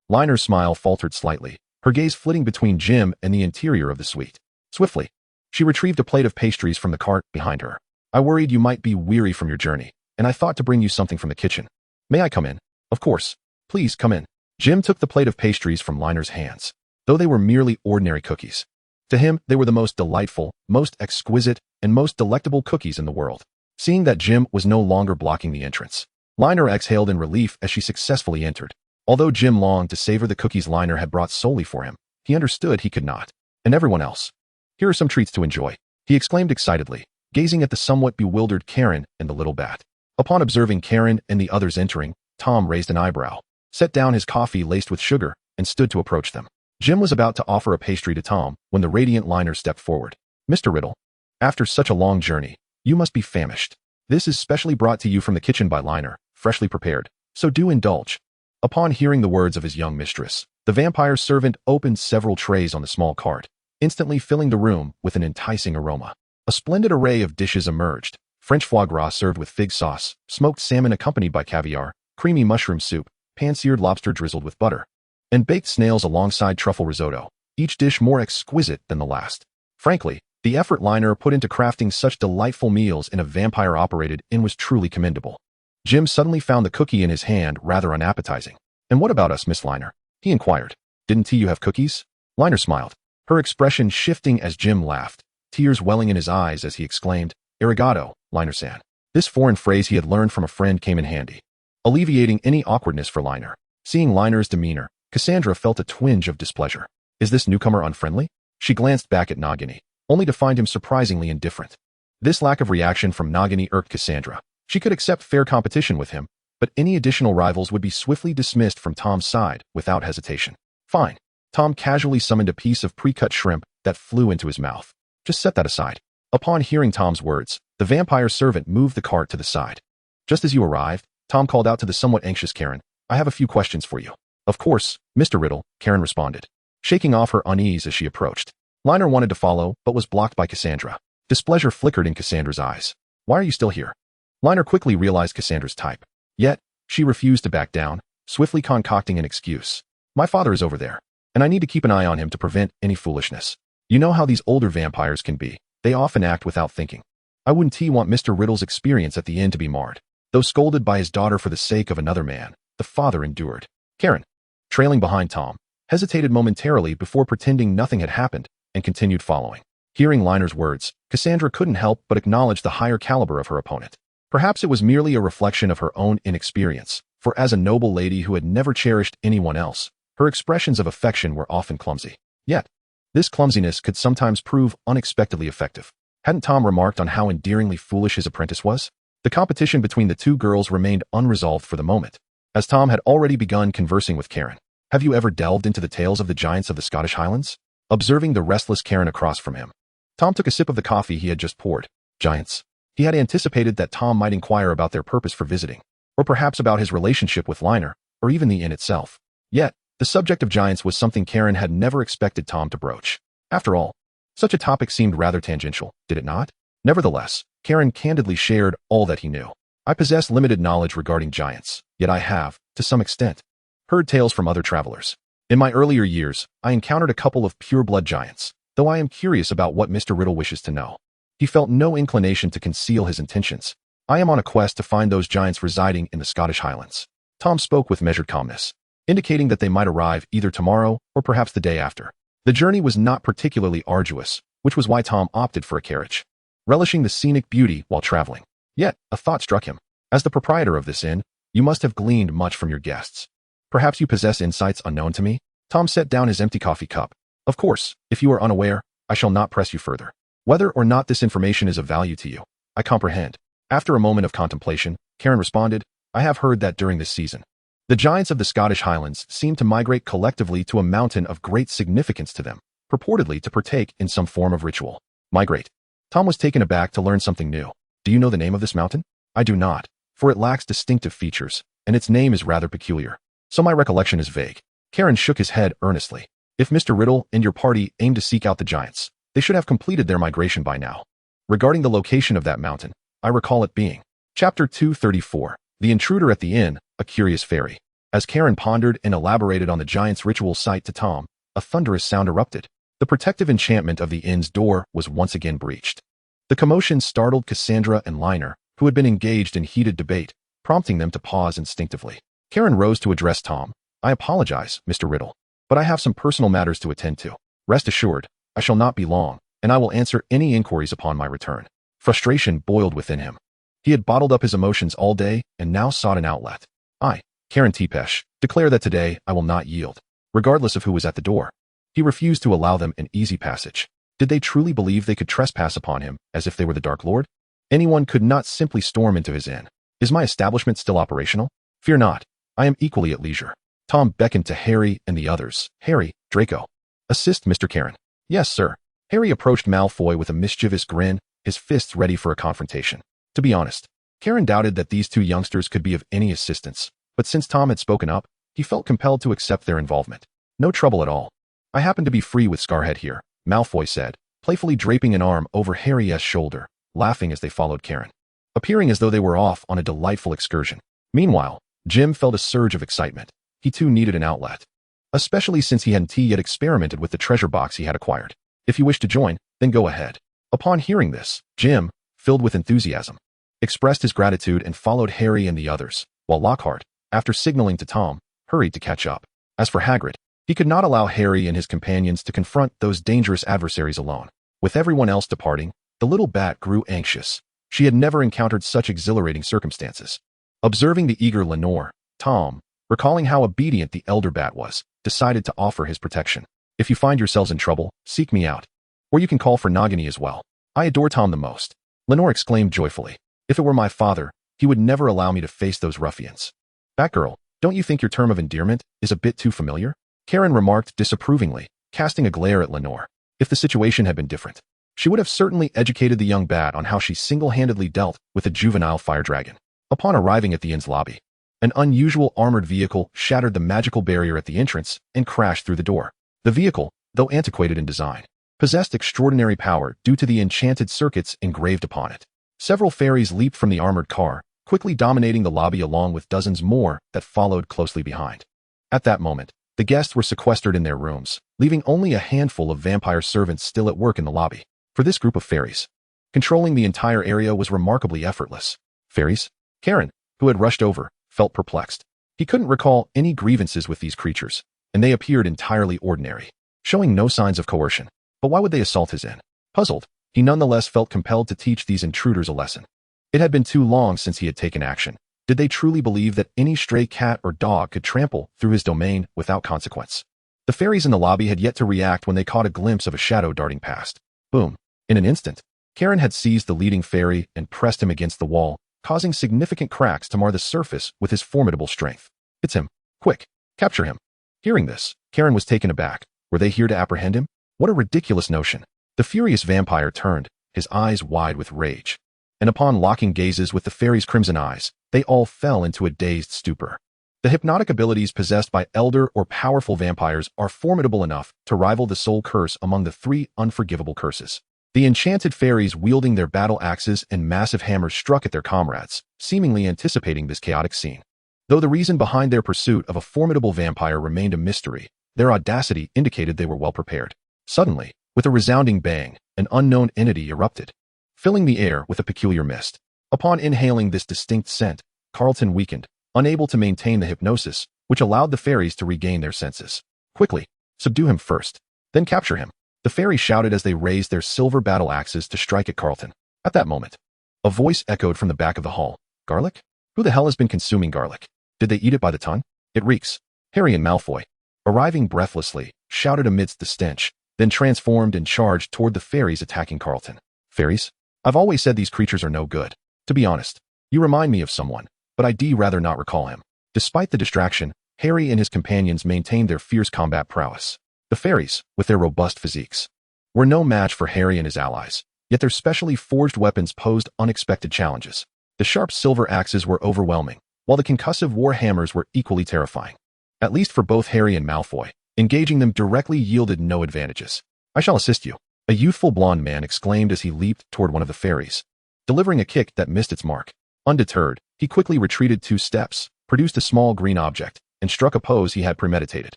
Liner's smile faltered slightly, her gaze flitting between Jim and the interior of the suite. Swiftly, she retrieved a plate of pastries from the cart behind her. I worried you might be weary from your journey, and I thought to bring you something from the kitchen. May I come in? Of course. Please come in. Jim took the plate of pastries from Liner's hands. Though they were merely ordinary cookies, to him, they were the most delightful, most exquisite, and most delectable cookies in the world. Seeing that Jim was no longer blocking the entrance, Liner exhaled in relief as she successfully entered. Although Jim longed to savor the cookies Liner had brought solely for him, he understood he could not. And everyone else. Here are some treats to enjoy, he exclaimed excitedly, gazing at the somewhat bewildered Karen and the little bat. Upon observing Karen and the others entering, Tom raised an eyebrow, set down his coffee laced with sugar, and stood to approach them. Jim was about to offer a pastry to Tom when the radiant Liner stepped forward. Mr. Riddle, after such a long journey, you must be famished. This is specially brought to you from the kitchen by Liner, freshly prepared, so do indulge. Upon hearing the words of his young mistress, the vampire servant opened several trays on the small cart, instantly filling the room with an enticing aroma. A splendid array of dishes emerged. French foie gras served with fig sauce, smoked salmon accompanied by caviar, creamy mushroom soup, pan-seared lobster drizzled with butter, and baked snails alongside truffle risotto, each dish more exquisite than the last. Frankly, the effort Liner put into crafting such delightful meals in a vampire-operated inn was truly commendable. Jim suddenly found the cookie in his hand rather unappetizing. And what about us, Miss Liner? He inquired. Didn't you have cookies? Liner smiled, her expression shifting as Jim laughed, tears welling in his eyes as he exclaimed, Arigato, Liner-san. This foreign phrase he had learned from a friend came in handy, alleviating any awkwardness for Liner. Seeing Liner's demeanor, Cassandra felt a twinge of displeasure. Is this newcomer unfriendly? She glanced back at Nagini, only to find him surprisingly indifferent. This lack of reaction from Nagini irked Cassandra. She could accept fair competition with him, but any additional rivals would be swiftly dismissed from Tom's side without hesitation. Fine. Tom casually summoned a piece of pre-cut shrimp that flew into his mouth. Just set that aside. Upon hearing Tom's words, the vampire servant moved the cart to the side. Just as you arrived, Tom called out to the somewhat anxious Karen, I have a few questions for you. Of course, Mr. Riddle, Karen responded, shaking off her unease as she approached. Liner wanted to follow, but was blocked by Cassandra. Displeasure flickered in Cassandra's eyes. Why are you still here? Liner quickly realized Cassandra's type. Yet, she refused to back down, swiftly concocting an excuse. My father is over there, and I need to keep an eye on him to prevent any foolishness. You know how these older vampires can be. They often act without thinking. I wouldn't want Mr. Riddle's experience at the inn to be marred. Though scolded by his daughter for the sake of another man, the father endured. Karen, trailing behind Tom, hesitated momentarily before pretending nothing had happened and continued following. Hearing Liner's words, Cassandra couldn't help but acknowledge the higher caliber of her opponent. Perhaps it was merely a reflection of her own inexperience, for as a noble lady who had never cherished anyone else, her expressions of affection were often clumsy. Yet, this clumsiness could sometimes prove unexpectedly effective. Hadn't Tom remarked on how endearingly foolish his apprentice was? The competition between the two girls remained unresolved for the moment, as Tom had already begun conversing with Karen. Have you ever delved into the tales of the giants of the Scottish Highlands? Observing the restless Karen across from him, Tom took a sip of the coffee he had just poured. Giants. He had anticipated that Tom might inquire about their purpose for visiting, or perhaps about his relationship with Liner, or even the inn itself. Yet, the subject of giants was something Karen had never expected Tom to broach. After all, such a topic seemed rather tangential, did it not? Nevertheless, Karen candidly shared all that he knew. I possess limited knowledge regarding giants, yet I have, to some extent, heard tales from other travelers. In my earlier years, I encountered a couple of pure-blood giants, though I am curious about what Mr. Riddle wishes to know. He felt no inclination to conceal his intentions. I am on a quest to find those giants residing in the Scottish Highlands. Tom spoke with measured calmness, indicating that they might arrive either tomorrow or perhaps the day after. The journey was not particularly arduous, which was why Tom opted for a carriage, relishing the scenic beauty while traveling. Yet, a thought struck him. As the proprietor of this inn, you must have gleaned much from your guests. Perhaps you possess insights unknown to me? Tom set down his empty coffee cup. Of course, if you are unaware, I shall not press you further. Whether or not this information is of value to you, I comprehend. After a moment of contemplation, Karen responded, I have heard that during this season, the giants of the Scottish Highlands seem to migrate collectively to a mountain of great significance to them, purportedly to partake in some form of ritual. Migrate. Tom was taken aback to learn something new. Do you know the name of this mountain? I do not, for it lacks distinctive features, and its name is rather peculiar. So my recollection is vague. Karen shook his head earnestly. If Mr. Riddle and your party aim to seek out the giants, they should have completed their migration by now. Regarding the location of that mountain, I recall it being. Chapter 234. The Intruder at the Inn, a Curious Fairy. As Karen pondered and elaborated on the giant's ritual site to Tom, a thunderous sound erupted. The protective enchantment of the inn's door was once again breached. The commotion startled Cassandra and Liner, who had been engaged in heated debate, prompting them to pause instinctively. Karen rose to address Tom. I apologize, Mr. Riddle, but I have some personal matters to attend to. Rest assured, I shall not be long, and I will answer any inquiries upon my return. Frustration boiled within him. He had bottled up his emotions all day and now sought an outlet. I, Karen Tepesh, declare that today I will not yield, regardless of who was at the door. He refused to allow them an easy passage. Did they truly believe they could trespass upon him as if they were the Dark Lord? Anyone could not simply storm into his inn. Is my establishment still operational? Fear not, I am equally at leisure. Tom beckoned to Harry and the others. Harry, Draco. Assist Mr. Karen. Yes, sir. Harry approached Malfoy with a mischievous grin, his fists ready for a confrontation. To be honest, Karen doubted that these two youngsters could be of any assistance, but since Tom had spoken up, he felt compelled to accept their involvement. No trouble at all. I happen to be free with Scarhead here, Malfoy said, playfully draping an arm over Harry's shoulder, laughing as they followed Karen, appearing as though they were off on a delightful excursion. Meanwhile, Jim felt a surge of excitement. He too needed an outlet, especially since he hadn't yet experimented with the treasure box he had acquired. If you wish to join, then go ahead. Upon hearing this, Jim, filled with enthusiasm, expressed his gratitude and followed Harry and the others, while Lockhart, after signaling to Tom, hurried to catch up. As for Hagrid, he could not allow Harry and his companions to confront those dangerous adversaries alone. With everyone else departing, the little bat grew anxious. She had never encountered such exhilarating circumstances. Observing the eager Lenore, Tom, recalling how obedient the elder bat was, decided to offer his protection. If you find yourselves in trouble, seek me out. Or you can call for Nagini as well. I adore Tom the most. Lenore exclaimed joyfully. If it were my father, he would never allow me to face those ruffians. Batgirl, don't you think your term of endearment is a bit too familiar? Karen remarked disapprovingly, casting a glare at Lenore. If the situation had been different, she would have certainly educated the young bat on how she single-handedly dealt with a juvenile fire dragon. Upon arriving at the inn's lobby, an unusual armored vehicle shattered the magical barrier at the entrance and crashed through the door. The vehicle, though antiquated in design, possessed extraordinary power due to the enchanted circuits engraved upon it. Several fairies leaped from the armored car, quickly dominating the lobby along with dozens more that followed closely behind. At that moment, the guests were sequestered in their rooms, leaving only a handful of vampire servants still at work in the lobby. For this group of fairies, Controlling the entire area was remarkably effortless. Fairies? Karen, who had rushed over, felt perplexed. He couldn't recall any grievances with these creatures, and they appeared entirely ordinary, showing no signs of coercion. But why would they assault his inn? Puzzled, he nonetheless felt compelled to teach these intruders a lesson. It had been too long since he had taken action. Did they truly believe that any stray cat or dog could trample through his domain without consequence? The fairies in the lobby had yet to react when they caught a glimpse of a shadow darting past. Boom. In an instant, Karen had seized the leading fairy and pressed him against the wall, causing significant cracks to mar the surface with his formidable strength. It's him. Quick, capture him. Hearing this, Karen was taken aback. Were they here to apprehend him? What a ridiculous notion. The furious vampire turned, his eyes wide with rage. And upon locking gazes with the fairy's crimson eyes, they all fell into a dazed stupor. The hypnotic abilities possessed by elder or powerful vampires are formidable enough to rival the soul curse among the 3 unforgivable curses. The enchanted fairies wielding their battle axes and massive hammers struck at their comrades, seemingly anticipating this chaotic scene. Though the reason behind their pursuit of a formidable vampire remained a mystery, their audacity indicated they were well prepared. Suddenly, with a resounding bang, an unknown entity erupted, filling the air with a peculiar mist. Upon inhaling this distinct scent, Carlton weakened, unable to maintain the hypnosis, which allowed the fairies to regain their senses. Quickly, subdue him first, then capture him. The fairies shouted as they raised their silver battle axes to strike at Carlton. At that moment, a voice echoed from the back of the hall. Garlic? Who the hell has been consuming garlic? Did they eat it by the ton? It reeks. Harry and Malfoy, arriving breathlessly, shouted amidst the stench, then transformed and charged toward the fairies attacking Carlton. Fairies? I've always said these creatures are no good. To be honest, you remind me of someone, but I'd rather not recall him. Despite the distraction, Harry and his companions maintained their fierce combat prowess. The fairies, with their robust physiques, were no match for Harry and his allies, yet their specially forged weapons posed unexpected challenges. The sharp silver axes were overwhelming, while the concussive war hammers were equally terrifying. At least for both Harry and Malfoy, engaging them directly yielded no advantages. I shall assist you, a youthful blonde man exclaimed as he leaped toward one of the fairies, delivering a kick that missed its mark. Undeterred, he quickly retreated 2 steps, produced a small green object, and struck a pose he had premeditated.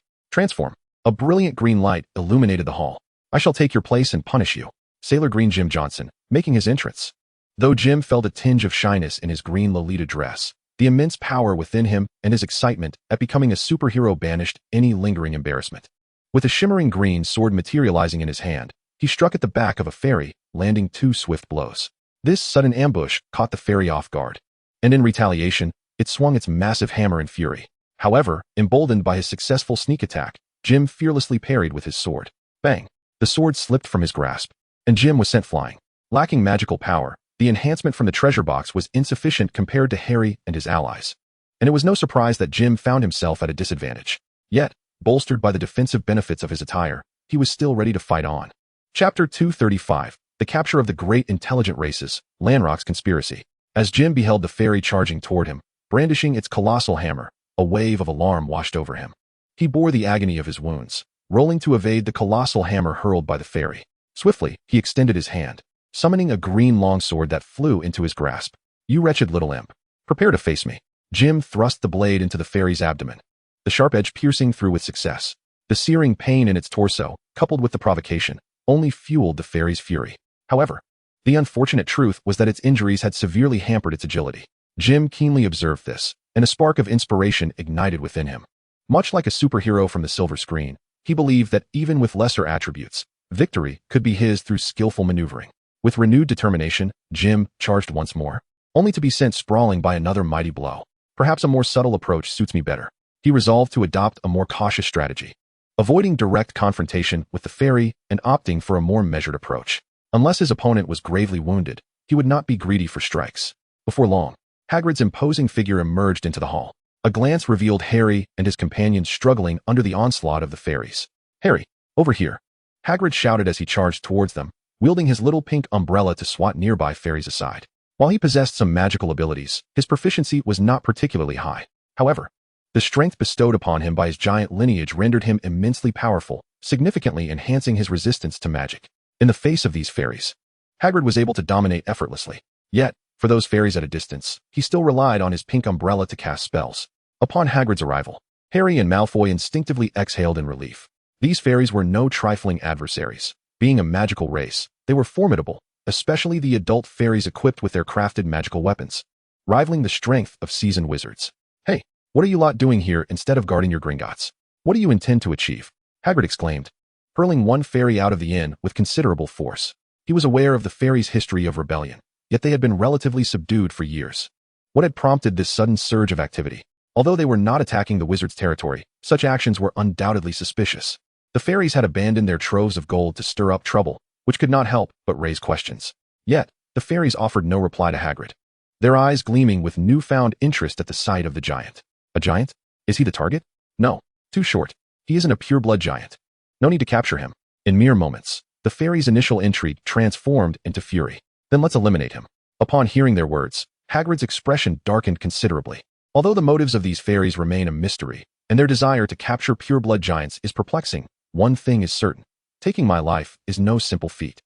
Transform. A brilliant green light illuminated the hall. I shall take your place and punish you. Sailor Green Jim Johnson, making his entrance. Though Jim felt a tinge of shyness in his green Lolita dress, the immense power within him and his excitement at becoming a superhero banished any lingering embarrassment. With a shimmering green sword materializing in his hand, he struck at the back of a fairy, landing 2 swift blows. This sudden ambush caught the fairy off guard, and in retaliation, it swung its massive hammer in fury. However, emboldened by his successful sneak attack, Jim fearlessly parried with his sword. Bang! The sword slipped from his grasp, and Jim was sent flying. Lacking magical power, the enhancement from the treasure box was insufficient compared to Harry and his allies, and it was no surprise that Jim found himself at a disadvantage. Yet, bolstered by the defensive benefits of his attire, he was still ready to fight on. Chapter 235, The Capture of the Great Intelligent Races, Lanrock's Conspiracy. As Jim beheld the fairy charging toward him, brandishing its colossal hammer, a wave of alarm washed over him. He bore the agony of his wounds, rolling to evade the colossal hammer hurled by the fairy. Swiftly, he extended his hand, summoning a green longsword that flew into his grasp. You wretched little imp, prepare to face me. Jim thrust the blade into the fairy's abdomen, the sharp edge piercing through with success. The searing pain in its torso, coupled with the provocation, only fueled the fairy's fury. However, the unfortunate truth was that its injuries had severely hampered its agility. Jim keenly observed this, and a spark of inspiration ignited within him. Much like a superhero from the silver screen, he believed that even with lesser attributes, victory could be his through skillful maneuvering. With renewed determination, Jim charged once more, only to be sent sprawling by another mighty blow. Perhaps a more subtle approach suits me better. He resolved to adopt a more cautious strategy, avoiding direct confrontation with the fairy and opting for a more measured approach. Unless his opponent was gravely wounded, he would not be greedy for strikes. Before long, Hagrid's imposing figure emerged into the hall. A glance revealed Harry and his companions struggling under the onslaught of the fairies. Harry, over here. Hagrid shouted as he charged towards them, wielding his little pink umbrella to swat nearby fairies aside. While he possessed some magical abilities, his proficiency was not particularly high. However, the strength bestowed upon him by his giant lineage rendered him immensely powerful, significantly enhancing his resistance to magic. In the face of these fairies, Hagrid was able to dominate effortlessly. Yet, for those fairies at a distance, he still relied on his pink umbrella to cast spells. Upon Hagrid's arrival, Harry and Malfoy instinctively exhaled in relief. These fairies were no trifling adversaries. Being a magical race, they were formidable, especially the adult fairies equipped with their crafted magical weapons, rivaling the strength of seasoned wizards. "Hey, what are you lot doing here instead of guarding your Gringotts? What do you intend to achieve?" Hagrid exclaimed, hurling one fairy out of the inn with considerable force. He was aware of the fairies' history of rebellion, yet they had been relatively subdued for years. What had prompted this sudden surge of activity? Although they were not attacking the wizard's territory, such actions were undoubtedly suspicious. The fairies had abandoned their troves of gold to stir up trouble, which could not help but raise questions. Yet, the fairies offered no reply to Hagrid, their eyes gleaming with newfound interest at the sight of the giant. A giant? Is he the target? No, too short. He isn't a pure-blood giant. No need to capture him. In mere moments, the fairies' initial intrigue transformed into fury. Then let's eliminate him. Upon hearing their words, Hagrid's expression darkened considerably. Although the motives of these fairies remain a mystery, and their desire to capture pure-blood giants is perplexing, one thing is certain. Taking my life is no simple feat.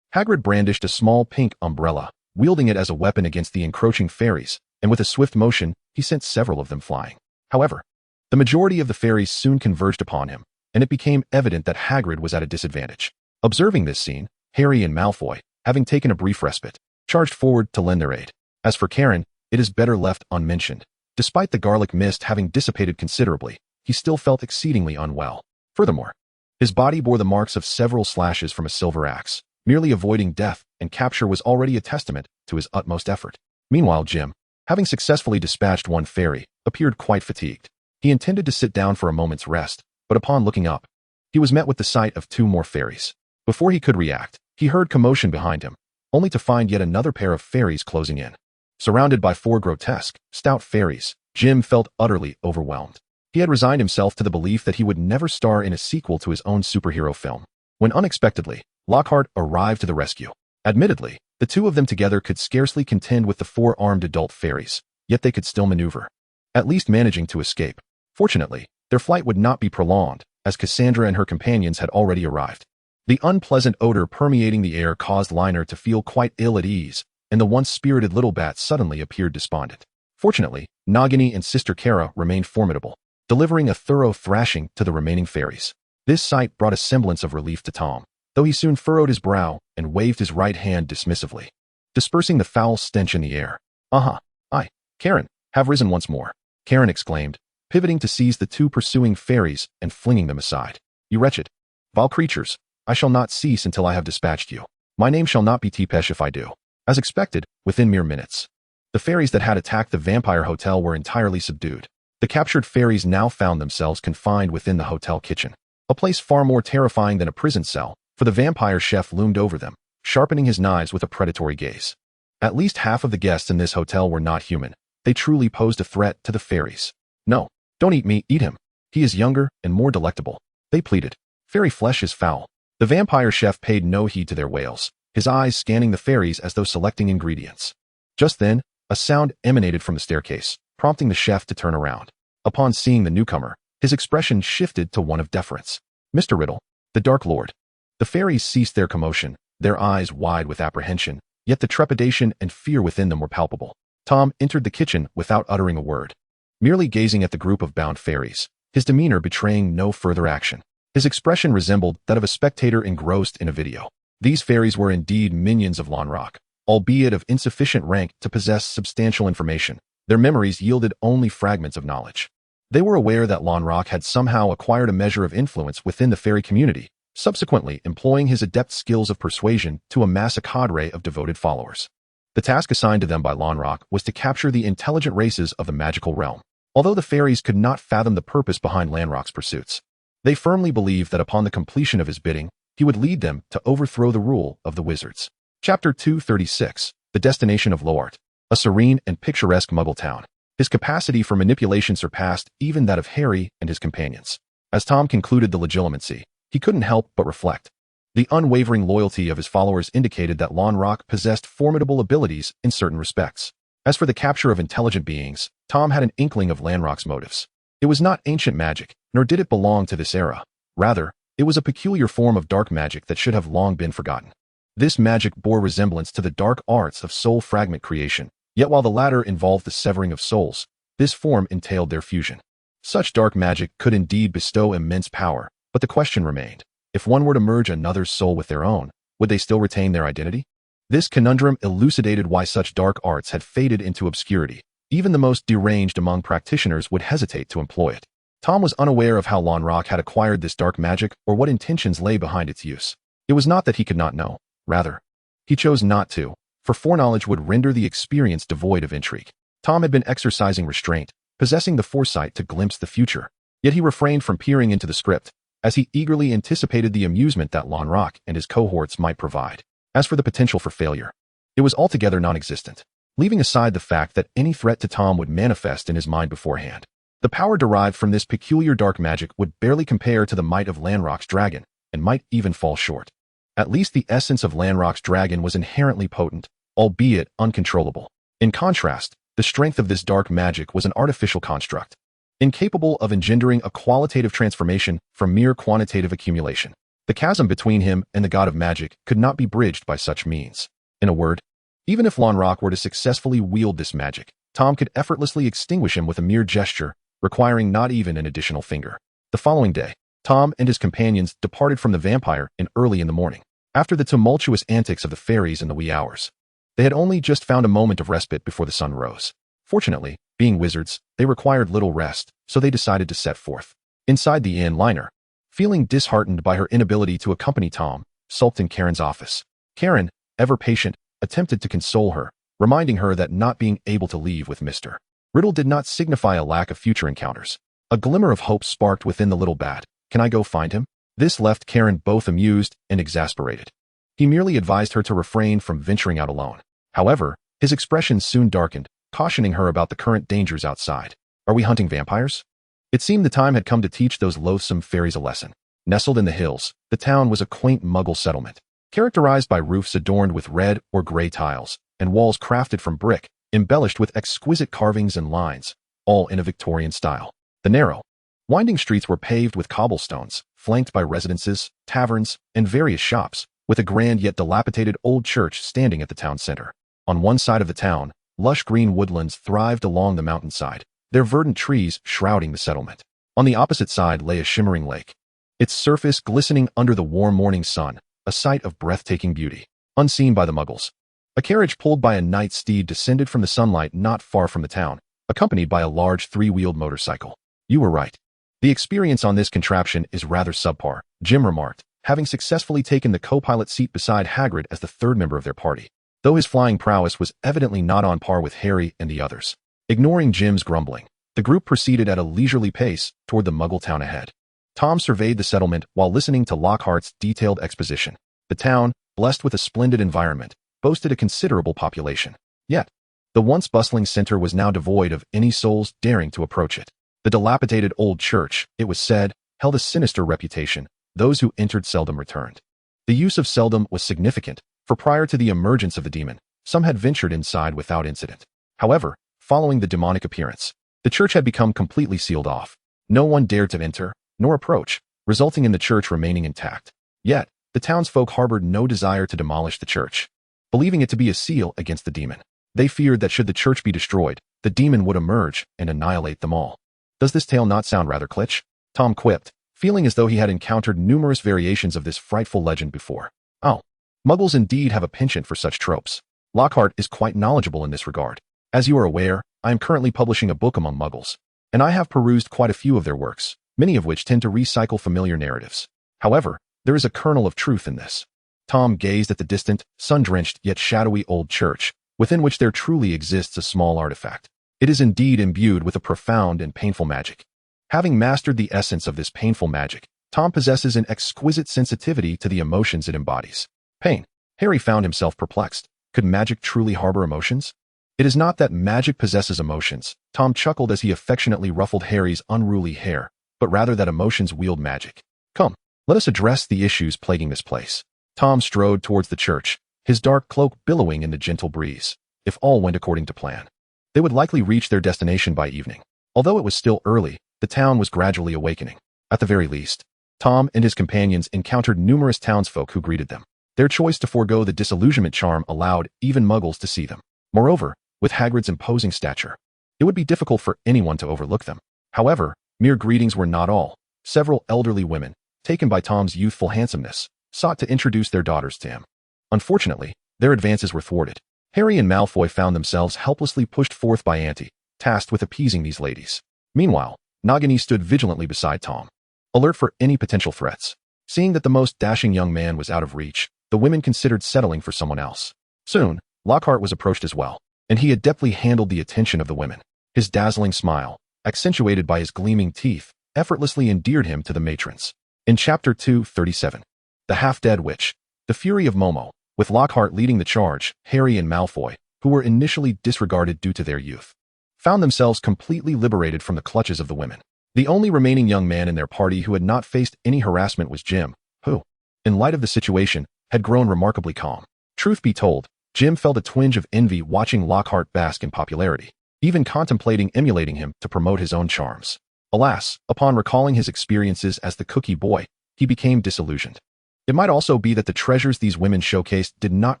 Hagrid brandished a small pink umbrella, wielding it as a weapon against the encroaching fairies, and with a swift motion, he sent several of them flying. However, the majority of the fairies soon converged upon him, and it became evident that Hagrid was at a disadvantage. Observing this scene, Harry and Malfoy, having taken a brief respite, charged forward to lend their aid. As for Karen, it is better left unmentioned. Despite the garlic mist having dissipated considerably, he still felt exceedingly unwell. Furthermore, his body bore the marks of several slashes from a silver axe. Merely avoiding death and capture was already a testament to his utmost effort. Meanwhile, Jim, having successfully dispatched one fairy, appeared quite fatigued. He intended to sit down for a moment's rest, but upon looking up, he was met with the sight of two more fairies. Before he could react, he heard commotion behind him, only to find yet another pair of fairies closing in. Surrounded by four grotesque, stout fairies, Jim felt utterly overwhelmed. He had resigned himself to the belief that he would never star in a sequel to his own superhero film, when unexpectedly, Lockhart arrived to the rescue. Admittedly, the two of them together could scarcely contend with the four-armed adult fairies, yet they could still maneuver, at least managing to escape. Fortunately, their flight would not be prolonged, as Cassandra and her companions had already arrived. The unpleasant odor permeating the air caused Liner to feel quite ill at ease, and the once-spirited little bat suddenly appeared despondent. Fortunately, Nagini and Sister Kara remained formidable, delivering a thorough thrashing to the remaining fairies. This sight brought a semblance of relief to Tom, though he soon furrowed his brow and waved his right hand dismissively, dispersing the foul stench in the air. I, Karen, have risen once more," Karen exclaimed, pivoting to seize the two pursuing fairies and flinging them aside. "You wretched, vile creatures, I shall not cease until I have dispatched you. My name shall not be Tepesh if I do." As expected, within mere minutes, the fairies that had attacked the vampire hotel were entirely subdued. The captured fairies now found themselves confined within the hotel kitchen, a place far more terrifying than a prison cell, for the vampire chef loomed over them, sharpening his knives with a predatory gaze. At least half of the guests in this hotel were not human. They truly posed a threat to the fairies. "No, don't eat me, eat him. He is younger and more delectable," they pleaded. "Fairy flesh is foul." The vampire chef paid no heed to their wails, his eyes scanning the fairies as though selecting ingredients. Just then, a sound emanated from the staircase, prompting the chef to turn around. Upon seeing the newcomer, his expression shifted to one of deference. "Mr. Riddle, the Dark Lord." The fairies ceased their commotion, their eyes wide with apprehension, yet the trepidation and fear within them were palpable. Tom entered the kitchen without uttering a word, merely gazing at the group of bound fairies, his demeanor betraying no further action. His expression resembled that of a spectator engrossed in a video. These fairies were indeed minions of Lonrock, albeit of insufficient rank to possess substantial information. Their memories yielded only fragments of knowledge. They were aware that Lonrock had somehow acquired a measure of influence within the fairy community, subsequently employing his adept skills of persuasion to amass a cadre of devoted followers. The task assigned to them by Lonrock was to capture the intelligent races of the magical realm. Although the fairies could not fathom the purpose behind Lonrock's pursuits, they firmly believed that upon the completion of his bidding, he would lead them to overthrow the rule of the wizards. Chapter 236, The Destination of Loart, a serene and picturesque Muggle town. His capacity for manipulation surpassed even that of Harry and his companions. As Tom concluded the legilimency, he couldn't help but reflect. The unwavering loyalty of his followers indicated that Lonrock possessed formidable abilities in certain respects. As for the capture of intelligent beings, Tom had an inkling of Lonrock's motives. It was not ancient magic, nor did it belong to this era. Rather, it was a peculiar form of dark magic that should have long been forgotten. This magic bore resemblance to the dark arts of soul fragment creation, yet while the latter involved the severing of souls, this form entailed their fusion. Such dark magic could indeed bestow immense power, but the question remained, if one were to merge another's soul with their own, would they still retain their identity? This conundrum elucidated why such dark arts had faded into obscurity. Even the most deranged among practitioners would hesitate to employ it. Tom was unaware of how Lonrock had acquired this dark magic or what intentions lay behind its use. It was not that he could not know. Rather, he chose not to, for foreknowledge would render the experience devoid of intrigue. Tom had been exercising restraint, possessing the foresight to glimpse the future. Yet he refrained from peering into the script, as he eagerly anticipated the amusement that Lonrock and his cohorts might provide. As for the potential for failure, it was altogether non-existent, leaving aside the fact that any threat to Tom would manifest in his mind beforehand. The power derived from this peculiar dark magic would barely compare to the might of Lanrock's dragon, and might even fall short. At least the essence of Lanrock's dragon was inherently potent, albeit uncontrollable. In contrast, the strength of this dark magic was an artificial construct, incapable of engendering a qualitative transformation from mere quantitative accumulation. The chasm between him and the god of magic could not be bridged by such means. In a word, even if Lonrock were to successfully wield this magic, Tom could effortlessly extinguish him with a mere gesture, requiring not even an additional finger. The following day, Tom and his companions departed from the vampire early in the morning. After the tumultuous antics of the fairies in the wee hours, they had only just found a moment of respite before the sun rose. Fortunately, being wizards, they required little rest, so they decided to set forth. Inside the inn, Liner, feeling disheartened by her inability to accompany Tom, sulked in Karen's office. Karen, ever patient, attempted to console her, reminding her that not being able to leave with Mr. Riddle did not signify a lack of future encounters. A glimmer of hope sparked within the little bat. Can I go find him? This left Karen both amused and exasperated. He merely advised her to refrain from venturing out alone. However, his expression soon darkened, cautioning her about the current dangers outside. Are we hunting vampires? It seemed the time had come to teach those loathsome fairies a lesson. Nestled in the hills, the town was a quaint Muggle settlement, characterized by roofs adorned with red or gray tiles, and walls crafted from brick, embellished with exquisite carvings and lines, all in a Victorian style. The narrow, winding streets were paved with cobblestones, flanked by residences, taverns, and various shops, with a grand yet dilapidated old church standing at the town center. On one side of the town, lush green woodlands thrived along the mountainside, their verdant trees shrouding the settlement. On the opposite side lay a shimmering lake, its surface glistening under the warm morning sun, a sight of breathtaking beauty. Unseen by the Muggles, a carriage pulled by a night steed descended from the sunlight not far from the town, accompanied by a large three-wheeled motorcycle. You were right. The experience on this contraption is rather subpar, Jim remarked, having successfully taken the co-pilot seat beside Hagrid as the third member of their party, though his flying prowess was evidently not on par with Harry and the others. Ignoring Jim's grumbling, the group proceeded at a leisurely pace toward the Muggle town ahead. Tom surveyed the settlement while listening to Lockhart's detailed exposition. The town, blessed with a splendid environment, boasted a considerable population. Yet, the once bustling center was now devoid of any souls daring to approach it. The dilapidated old church, it was said, held a sinister reputation. Those who entered seldom returned. The use of seldom was significant, for prior to the emergence of the demon, some had ventured inside without incident. However, following the demonic appearance, the church had become completely sealed off. No one dared to enter, nor approach, resulting in the church remaining intact. Yet, the townsfolk harbored no desire to demolish the church, believing it to be a seal against the demon. They feared that should the church be destroyed, the demon would emerge and annihilate them all. Does this tale not sound rather kitsch? Tom quipped, feeling as though he had encountered numerous variations of this frightful legend before. Oh, Muggles indeed have a penchant for such tropes. Lockhart is quite knowledgeable in this regard. As you are aware, I am currently publishing a book among Muggles, and I have perused quite a few of their works, many of which tend to recycle familiar narratives. However, there is a kernel of truth in this. Tom gazed at the distant, sun-drenched yet shadowy old church, within which there truly exists a small artifact. It is indeed imbued with a profound and painful magic. Having mastered the essence of this painful magic, Tom possesses an exquisite sensitivity to the emotions it embodies. Pain. Harry found himself perplexed. Could magic truly harbor emotions? It is not that magic possesses emotions, Tom chuckled as he affectionately ruffled Harry's unruly hair, but rather that emotions wield magic. Come, let us address the issues plaguing this place. Tom strode towards the church, his dark cloak billowing in the gentle breeze. If all went according to plan, they would likely reach their destination by evening. Although it was still early, the town was gradually awakening. At the very least, Tom and his companions encountered numerous townsfolk who greeted them. Their choice to forego the disillusionment charm allowed even Muggles to see them. Moreover, with Hagrid's imposing stature, it would be difficult for anyone to overlook them. However, mere greetings were not all. Several elderly women, taken by Tom's youthful handsomeness, sought to introduce their daughters to him. Unfortunately, Their advances were thwarted. Harry and Malfoy found themselves helplessly pushed forth by Auntie, tasked with appeasing these ladies. Meanwhile, Nagini stood vigilantly beside Tom, alert for any potential threats. Seeing that the most dashing young man was out of reach, the women considered settling for someone else. Soon, Lockhart was approached as well, and he adeptly handled the attention of the women. His dazzling smile, accentuated by his gleaming teeth, effortlessly endeared him to the matrons. In Chapter 237, The Half-Dead Witch, The Fury of Momo, with Lockhart leading the charge, Harry and Malfoy, who were initially disregarded due to their youth, found themselves completely liberated from the clutches of the women. The only remaining young man in their party who had not faced any harassment was Jim, who, in light of the situation, had grown remarkably calm. Truth be told, Jim felt a twinge of envy watching Lockhart bask in popularity, even contemplating emulating him to promote his own charms. Alas, upon recalling his experiences as the cookie boy, he became disillusioned. It might also be that the treasures these women showcased did not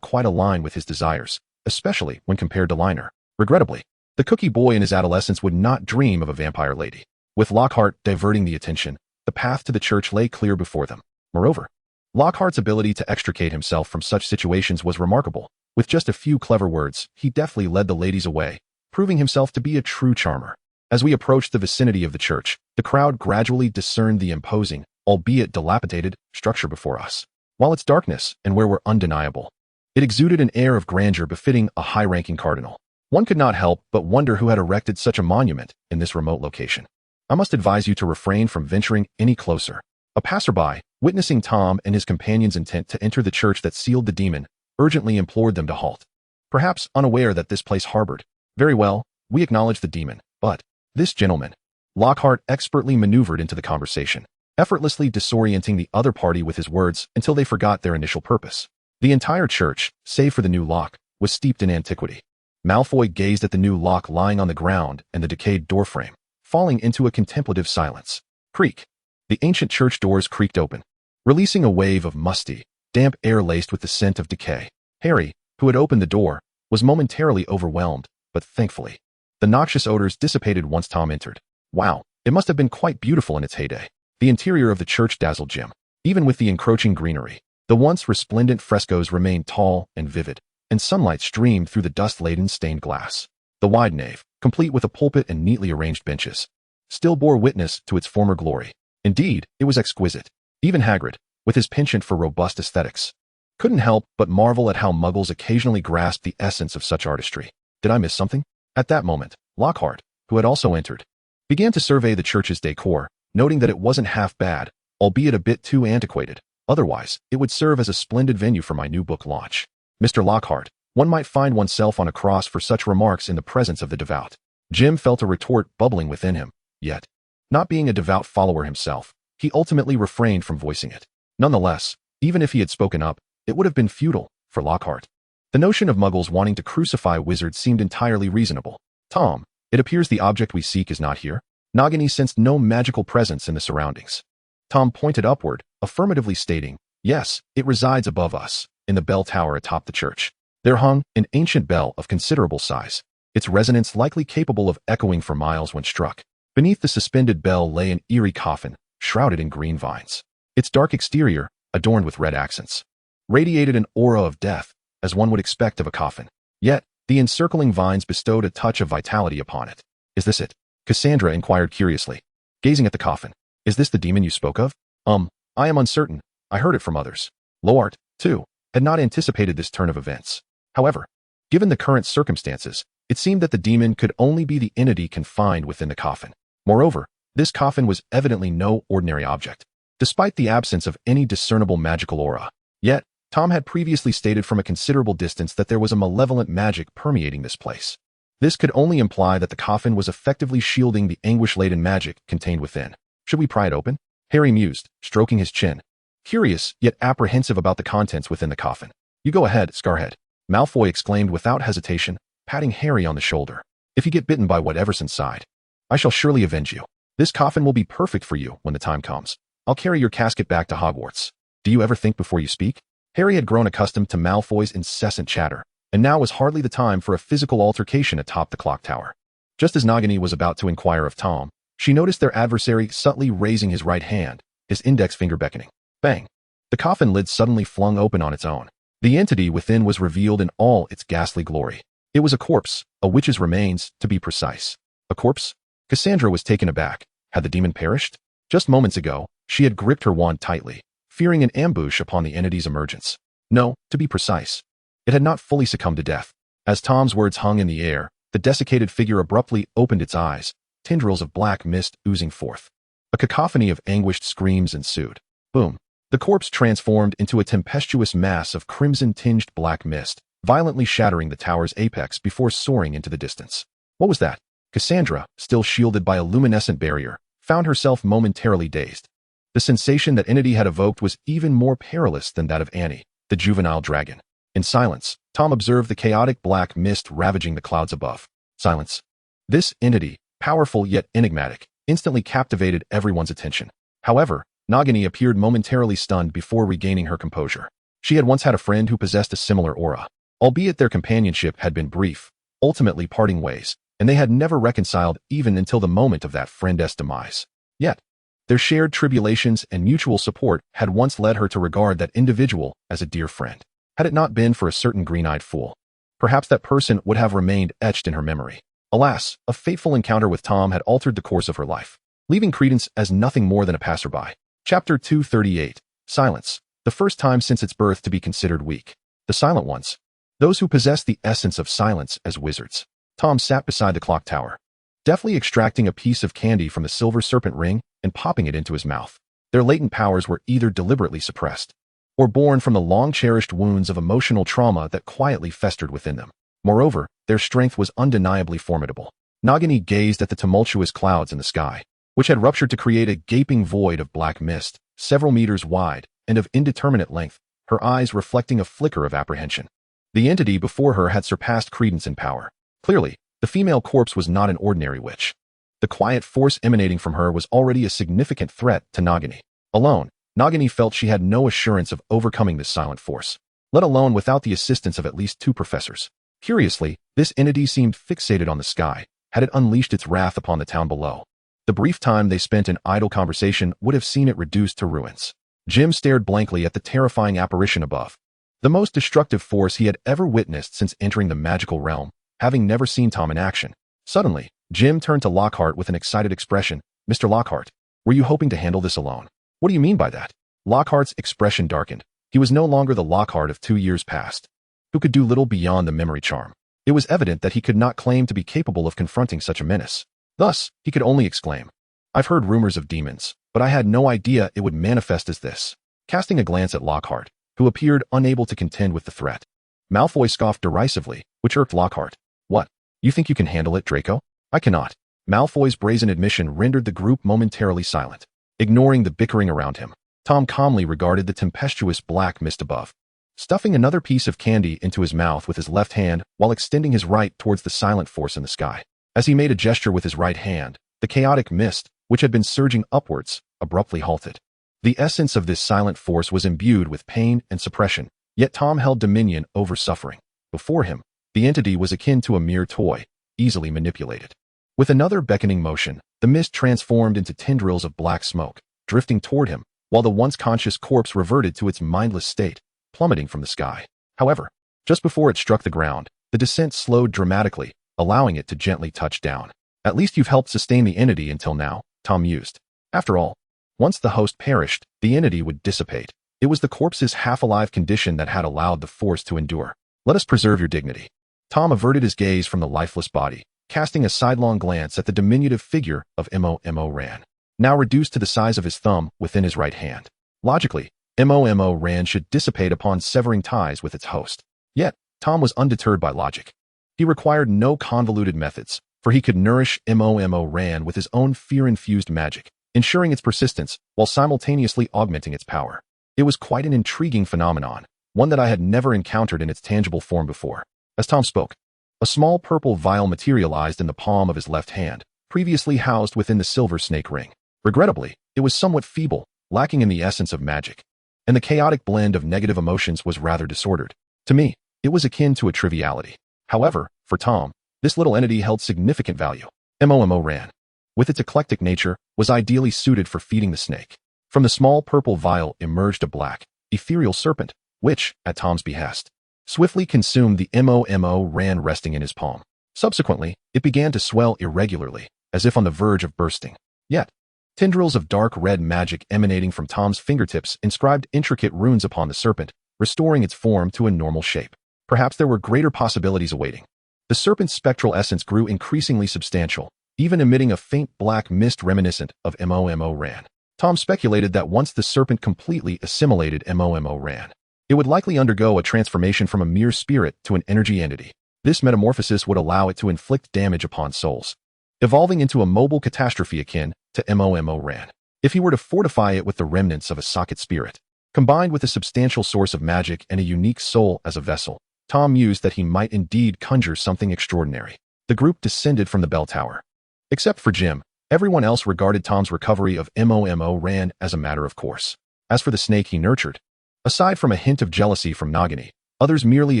quite align with his desires, especially when compared to Liner. Regrettably, the cookie boy in his adolescence would not dream of a vampire lady. With Lockhart diverting the attention, the path to the church lay clear before them. Moreover, Lockhart's ability to extricate himself from such situations was remarkable. With just a few clever words, he deftly led the ladies away, proving himself to be a true charmer. As we approached the vicinity of the church, the crowd gradually discerned the imposing, albeit dilapidated, structure before us. While its darkness and where were undeniable, it exuded an air of grandeur befitting a high-ranking cardinal. One could not help but wonder who had erected such a monument in this remote location. I must advise you to refrain from venturing any closer. A passerby, witnessing Tom and his companion's intent to enter the church that sealed the demon, urgently implored them to halt. Perhaps unaware that this place harbored. Very well, we acknowledge the demon, but this gentleman, Lockhart expertly maneuvered into the conversation, effortlessly disorienting the other party with his words until they forgot their initial purpose. The entire church, save for the new lock, was steeped in antiquity. Malfoy gazed at the new lock lying on the ground and the decayed doorframe, falling into a contemplative silence. Creak. The ancient church doors creaked open, releasing a wave of musty, damp air laced with the scent of decay. Harry, who had opened the door, was momentarily overwhelmed, but thankfully, the noxious odors dissipated once Tom entered. Wow, it must have been quite beautiful in its heyday. The interior of the church dazzled Jim. Even with the encroaching greenery, the once resplendent frescoes remained tall and vivid, and sunlight streamed through the dust-laden stained glass. The wide nave, complete with a pulpit and neatly arranged benches, still bore witness to its former glory. Indeed, it was exquisite. Even Hagrid, with his penchant for robust aesthetics, couldn't help but marvel at how muggles occasionally grasped the essence of such artistry. Did I miss something? At that moment, Lockhart, who had also entered, began to survey the church's decor, noting that it wasn't half bad, albeit a bit too antiquated. Otherwise, it would serve as a splendid venue for my new book launch. Mr. Lockhart, one might find oneself on a cross for such remarks in the presence of the devout. Jim felt a retort bubbling within him, yet, not being a devout follower himself, he ultimately refrained from voicing it. Nonetheless, even if he had spoken up, it would have been futile for Lockhart. The notion of muggles wanting to crucify wizards seemed entirely reasonable. Tom, it appears the object we seek is not here. Nagini sensed no magical presence in the surroundings. Tom pointed upward, affirmatively stating, yes, it resides above us, in the bell tower atop the church. There hung an ancient bell of considerable size, its resonance likely capable of echoing for miles when struck. Beneath the suspended bell lay an eerie coffin, shrouded in green vines. Its dark exterior, adorned with red accents, radiated an aura of death, as one would expect of a coffin. Yet, the encircling vines bestowed a touch of vitality upon it. Is this it? Cassandra inquired curiously, gazing at the coffin. Is this the demon you spoke of? I am uncertain. I heard it from others. Loart, too, had not anticipated this turn of events. However, given the current circumstances, it seemed that the demon could only be the entity confined within the coffin. Moreover, this coffin was evidently no ordinary object, despite the absence of any discernible magical aura. Yet, Tom had previously stated from a considerable distance that there was a malevolent magic permeating this place. This could only imply that the coffin was effectively shielding the anguish-laden magic contained within. Should we pry it open? Harry mused, stroking his chin, curious yet apprehensive about the contents within the coffin. You go ahead, Scarhead, Malfoy exclaimed without hesitation, patting Harry on the shoulder. If you get bitten by whatever's inside, I shall surely avenge you. This coffin will be perfect for you when the time comes. I'll carry your casket back to Hogwarts. Do you ever think before you speak? Harry had grown accustomed to Malfoy's incessant chatter, and now was hardly the time for a physical altercation atop the clock tower. Just as Nagini was about to inquire of Tom, she noticed their adversary subtly raising his right hand, his index finger beckoning. Bang! The coffin lid suddenly flung open on its own, The entity within was revealed in all its ghastly glory. It was a corpse, a witch's remains, to be precise. A corpse? Cassandra was taken aback. Had the demon perished? Just moments ago, she had gripped her wand tightly, fearing an ambush upon the entity's emergence. No, to be precise, it had not fully succumbed to death. As Tom's words hung in the air, the desiccated figure abruptly opened its eyes, tendrils of black mist oozing forth. A cacophony of anguished screams ensued. Boom. The corpse transformed into a tempestuous mass of crimson-tinged black mist, violently shattering the tower's apex before soaring into the distance. What was that? Cassandra, still shielded by a luminescent barrier, found herself momentarily dazed. The sensation that entity had evoked was even more perilous than that of Annie, the juvenile dragon. In silence, Tom observed the chaotic black mist ravaging the clouds above. Silence. This entity, powerful yet enigmatic, instantly captivated everyone's attention. However, Nagini appeared momentarily stunned before regaining her composure. She had once had a friend who possessed a similar aura. Albeit their companionship had been brief, ultimately parting ways, and they had never reconciled even until the moment of that friend's demise. Yet, their shared tribulations and mutual support had once led her to regard that individual as a dear friend. Had it not been for a certain green-eyed fool, perhaps that person would have remained etched in her memory. Alas, a fateful encounter with Tom had altered the course of her life, leaving Credence as nothing more than a passerby. Chapter 238. Silence. The first time since its birth to be considered weak. The silent ones. Those who possess the essence of silence as wizards. Tom sat beside the clock tower, deftly extracting a piece of candy from the silver serpent ring and popping it into his mouth. Their latent powers were either deliberately suppressed or born from the long-cherished wounds of emotional trauma that quietly festered within them. Moreover, their strength was undeniably formidable. Nagini gazed at the tumultuous clouds in the sky, which had ruptured to create a gaping void of black mist, several meters wide and of indeterminate length, her eyes reflecting a flicker of apprehension. The entity before her had surpassed Credence in power. Clearly, the female corpse was not an ordinary witch. The quiet force emanating from her was already a significant threat to Nagini. Alone, Nagini felt she had no assurance of overcoming this silent force, let alone without the assistance of at least 2 professors. Curiously, this entity seemed fixated on the sky. Had it unleashed its wrath upon the town below, the brief time they spent in idle conversation would have seen it reduced to ruins. Jim stared blankly at the terrifying apparition above. The most destructive force he had ever witnessed since entering the magical realm, having never seen Tom in action. Suddenly, Jim turned to Lockhart with an excited expression. Mr. Lockhart, were you hoping to handle this alone? What do you mean by that? Lockhart's expression darkened. He was no longer the Lockhart of 2 years past, who could do little beyond the memory charm. It was evident that he could not claim to be capable of confronting such a menace. Thus, he could only exclaim, I've heard rumors of demons, but I had no idea it would manifest as this. Casting a glance at Lockhart, who appeared unable to contend with the threat, Malfoy scoffed derisively, which irked Lockhart. What? You think you can handle it, Draco? I cannot. Malfoy's brazen admission rendered the group momentarily silent. Ignoring the bickering around him, Tom calmly regarded the tempestuous black mist above, stuffing another piece of candy into his mouth with his left hand while extending his right towards the silent force in the sky. As he made a gesture with his right hand, the chaotic mist, which had been surging upwards, abruptly halted. The essence of this silent force was imbued with pain and suppression, yet Tom held dominion over suffering. Before him, the entity was akin to a mere toy, easily manipulated. With another beckoning motion, the mist transformed into tendrils of black smoke, drifting toward him, while the once conscious corpse reverted to its mindless state, plummeting from the sky. However, just before it struck the ground, the descent slowed dramatically, allowing it to gently touch down. At least you've helped sustain the entity until now, Tom mused. After all, once the host perished, the entity would dissipate. It was the corpse's half-alive condition that had allowed the force to endure. Let us preserve your dignity. Tom averted his gaze from the lifeless body, casting a sidelong glance at the diminutive figure of Mo Ran, now reduced to the size of his thumb within his right hand. Logically, Mo Ran should dissipate upon severing ties with its host. Yet, Tom was undeterred by logic. He required no convoluted methods, for he could nourish Mo Ran with his own fear-infused magic, ensuring its persistence while simultaneously augmenting its power. It was quite an intriguing phenomenon, one that I had never encountered in its tangible form before. As Tom spoke, a small purple vial materialized in the palm of his left hand, previously housed within the silver snake ring. Regrettably, it was somewhat feeble, lacking in the essence of magic, and the chaotic blend of negative emotions was rather disordered. To me, it was akin to a triviality. However, for Tom, this little entity held significant value. Mo Ran, with its eclectic nature, was ideally suited for feeding the snake. From the small purple vial emerged a black, ethereal serpent, which, at Tom's behest, swiftly consumed the MOMO ran resting in his palm. Subsequently, it began to swell irregularly, as if on the verge of bursting. Yet, tendrils of dark red magic emanating from Tom's fingertips inscribed intricate runes upon the serpent, restoring its form to a normal shape. Perhaps there were greater possibilities awaiting. The serpent's spectral essence grew increasingly substantial, even emitting a faint black mist reminiscent of MOMO ran. Tom speculated that once the serpent completely assimilated MOMO ran, it would likely undergo a transformation from a mere spirit to an energy entity. This metamorphosis would allow it to inflict damage upon souls, evolving into a mobile catastrophe akin to MOMO ran. If he were to fortify it with the remnants of a socket spirit, combined with a substantial source of magic and a unique soul as a vessel, Tom mused that he might indeed conjure something extraordinary. The group descended from the bell tower. Except for Jim, everyone else regarded Tom's recovery of MOMO ran as a matter of course. As for the snake he nurtured, aside from a hint of jealousy from Nagini, others merely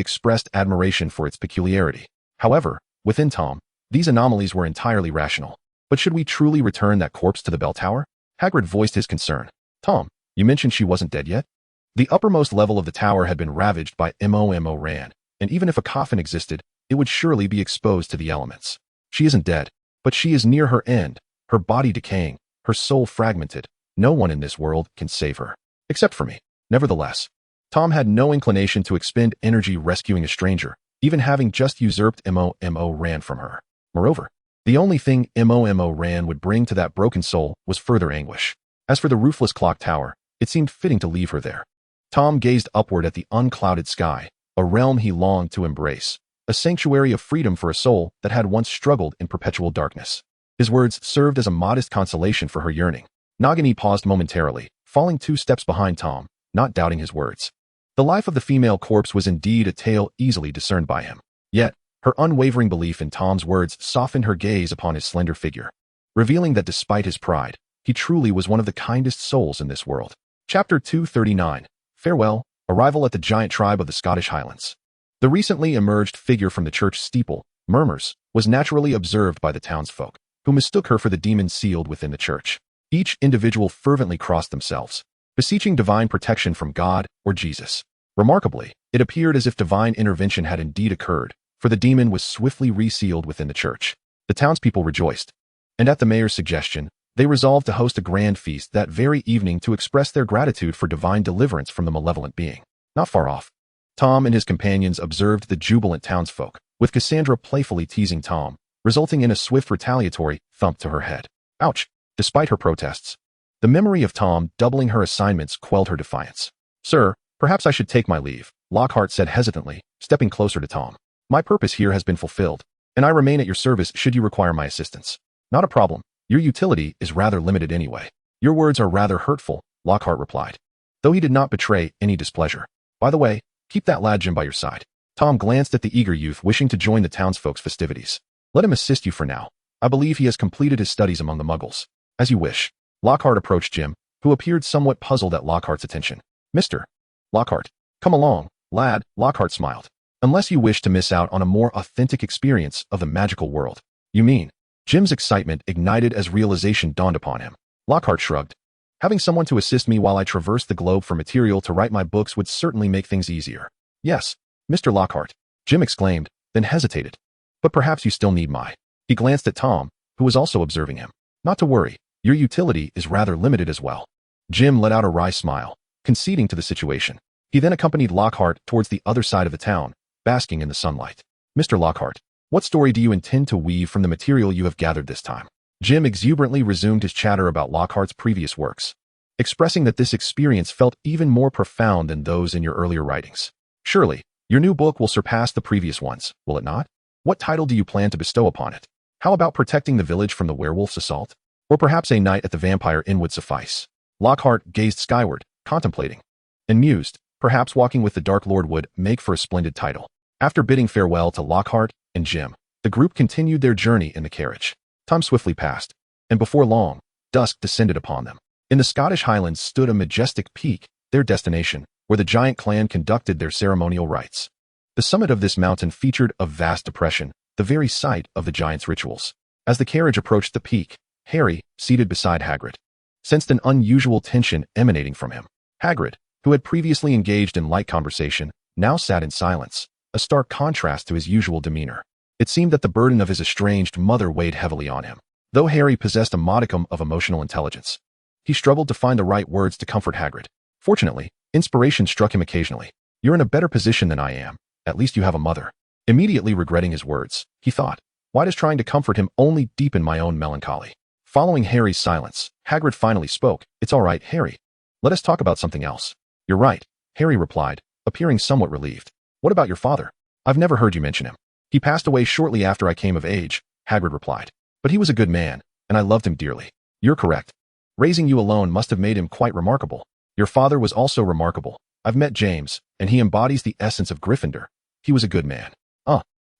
expressed admiration for its peculiarity. However, within Tom, these anomalies were entirely rational. But should we truly return that corpse to the bell tower? Hagrid voiced his concern. Tom, you mentioned she wasn't dead yet? The uppermost level of the tower had been ravaged by MOMO ran, and even if a coffin existed, it would surely be exposed to the elements. She isn't dead, but she is near her end, her body decaying, her soul fragmented. No one in this world can save her. Except for me. Nevertheless, Tom had no inclination to expend energy rescuing a stranger, even having just usurped MOMO ran from her. Moreover, the only thing MOMO ran would bring to that broken soul was further anguish. As for the roofless clock tower, it seemed fitting to leave her there. Tom gazed upward at the unclouded sky, a realm he longed to embrace, a sanctuary of freedom for a soul that had once struggled in perpetual darkness. His words served as a modest consolation for her yearning. Nagini paused momentarily, falling 2 steps behind Tom, not doubting his words. The life of the female corpse was indeed a tale easily discerned by him. Yet, her unwavering belief in Tom's words softened her gaze upon his slender figure, revealing that despite his pride, he truly was one of the kindest souls in this world. Chapter 239. Farewell, Arrival at the Giant Tribe of the Scottish Highlands. The recently emerged figure from the church steeple, Murmurs, was naturally observed by the townsfolk, who mistook her for the demon sealed within the church. Each individual fervently crossed themselves, beseeching divine protection from God or Jesus. Remarkably, it appeared as if divine intervention had indeed occurred, for the demon was swiftly resealed within the church. The townspeople rejoiced, and at the mayor's suggestion, they resolved to host a grand feast that very evening to express their gratitude for divine deliverance from the malevolent being. Not far off, Tom and his companions observed the jubilant townsfolk, with Cassandra playfully teasing Tom, resulting in a swift retaliatory thump to her head. Ouch! Despite her protests, the memory of Tom doubling her assignments quelled her defiance. Sir, perhaps I should take my leave, Lockhart said hesitantly, stepping closer to Tom. My purpose here has been fulfilled, and I remain at your service should you require my assistance. Not a problem. Your utility is rather limited anyway. Your words are rather hurtful, Lockhart replied, though he did not betray any displeasure. By the way, keep that lad Jim by your side. Tom glanced at the eager youth wishing to join the townsfolk's festivities. Let him assist you for now. I believe he has completed his studies among the Muggles. As you wish. Lockhart approached Jim, who appeared somewhat puzzled at Lockhart's attention. Mr. Lockhart, come along, lad, Lockhart smiled. Unless you wish to miss out on a more authentic experience of the magical world. You mean? Jim's excitement ignited as realization dawned upon him. Lockhart shrugged. Having someone to assist me while I traverse the globe for material to write my books would certainly make things easier. Yes, Mr. Lockhart, Jim exclaimed, then hesitated. But perhaps you still need my. He glanced at Tom, who was also observing him. Not to worry, your utility is rather limited as well. Jim let out a wry smile, conceding to the situation. He then accompanied Lockhart towards the other side of the town, basking in the sunlight. Mr. Lockhart, what story do you intend to weave from the material you have gathered this time? Jim exuberantly resumed his chatter about Lockhart's previous works, expressing that this experience felt even more profound than those in your earlier writings. Surely, your new book will surpass the previous ones, will it not? What title do you plan to bestow upon it? How about protecting the village from the werewolf's assault? Or perhaps A Night at the Vampire Inn would suffice. Lockhart gazed skyward, contemplating, and mused, perhaps Walking with the Dark Lord would make for a splendid title. After bidding farewell to Lockhart and Jim, the group continued their journey in the carriage. Time swiftly passed, and before long, dusk descended upon them. In the Scottish Highlands stood a majestic peak, their destination, where the giant clan conducted their ceremonial rites. The summit of this mountain featured a vast depression, the very site of the giant's rituals. As the carriage approached the peak, Harry, seated beside Hagrid, sensed an unusual tension emanating from him. Hagrid, who had previously engaged in light conversation, now sat in silence, a stark contrast to his usual demeanor. It seemed that the burden of his estranged mother weighed heavily on him. Though Harry possessed a modicum of emotional intelligence, he struggled to find the right words to comfort Hagrid. Fortunately, inspiration struck him occasionally. "You're in a better position than I am. At least you have a mother." Immediately regretting his words, he thought, "Why does trying to comfort him only deepen my own melancholy?" Following Harry's silence, Hagrid finally spoke. "It's all right, Harry. Let us talk about something else." "You're right," Harry replied, appearing somewhat relieved. "What about your father? I've never heard you mention him." "He passed away shortly after I came of age," Hagrid replied. "But he was a good man, and I loved him dearly." "You're correct. Raising you alone must have made him quite remarkable. Your father was also remarkable. I've met James, and he embodies the essence of Gryffindor. He was a good man."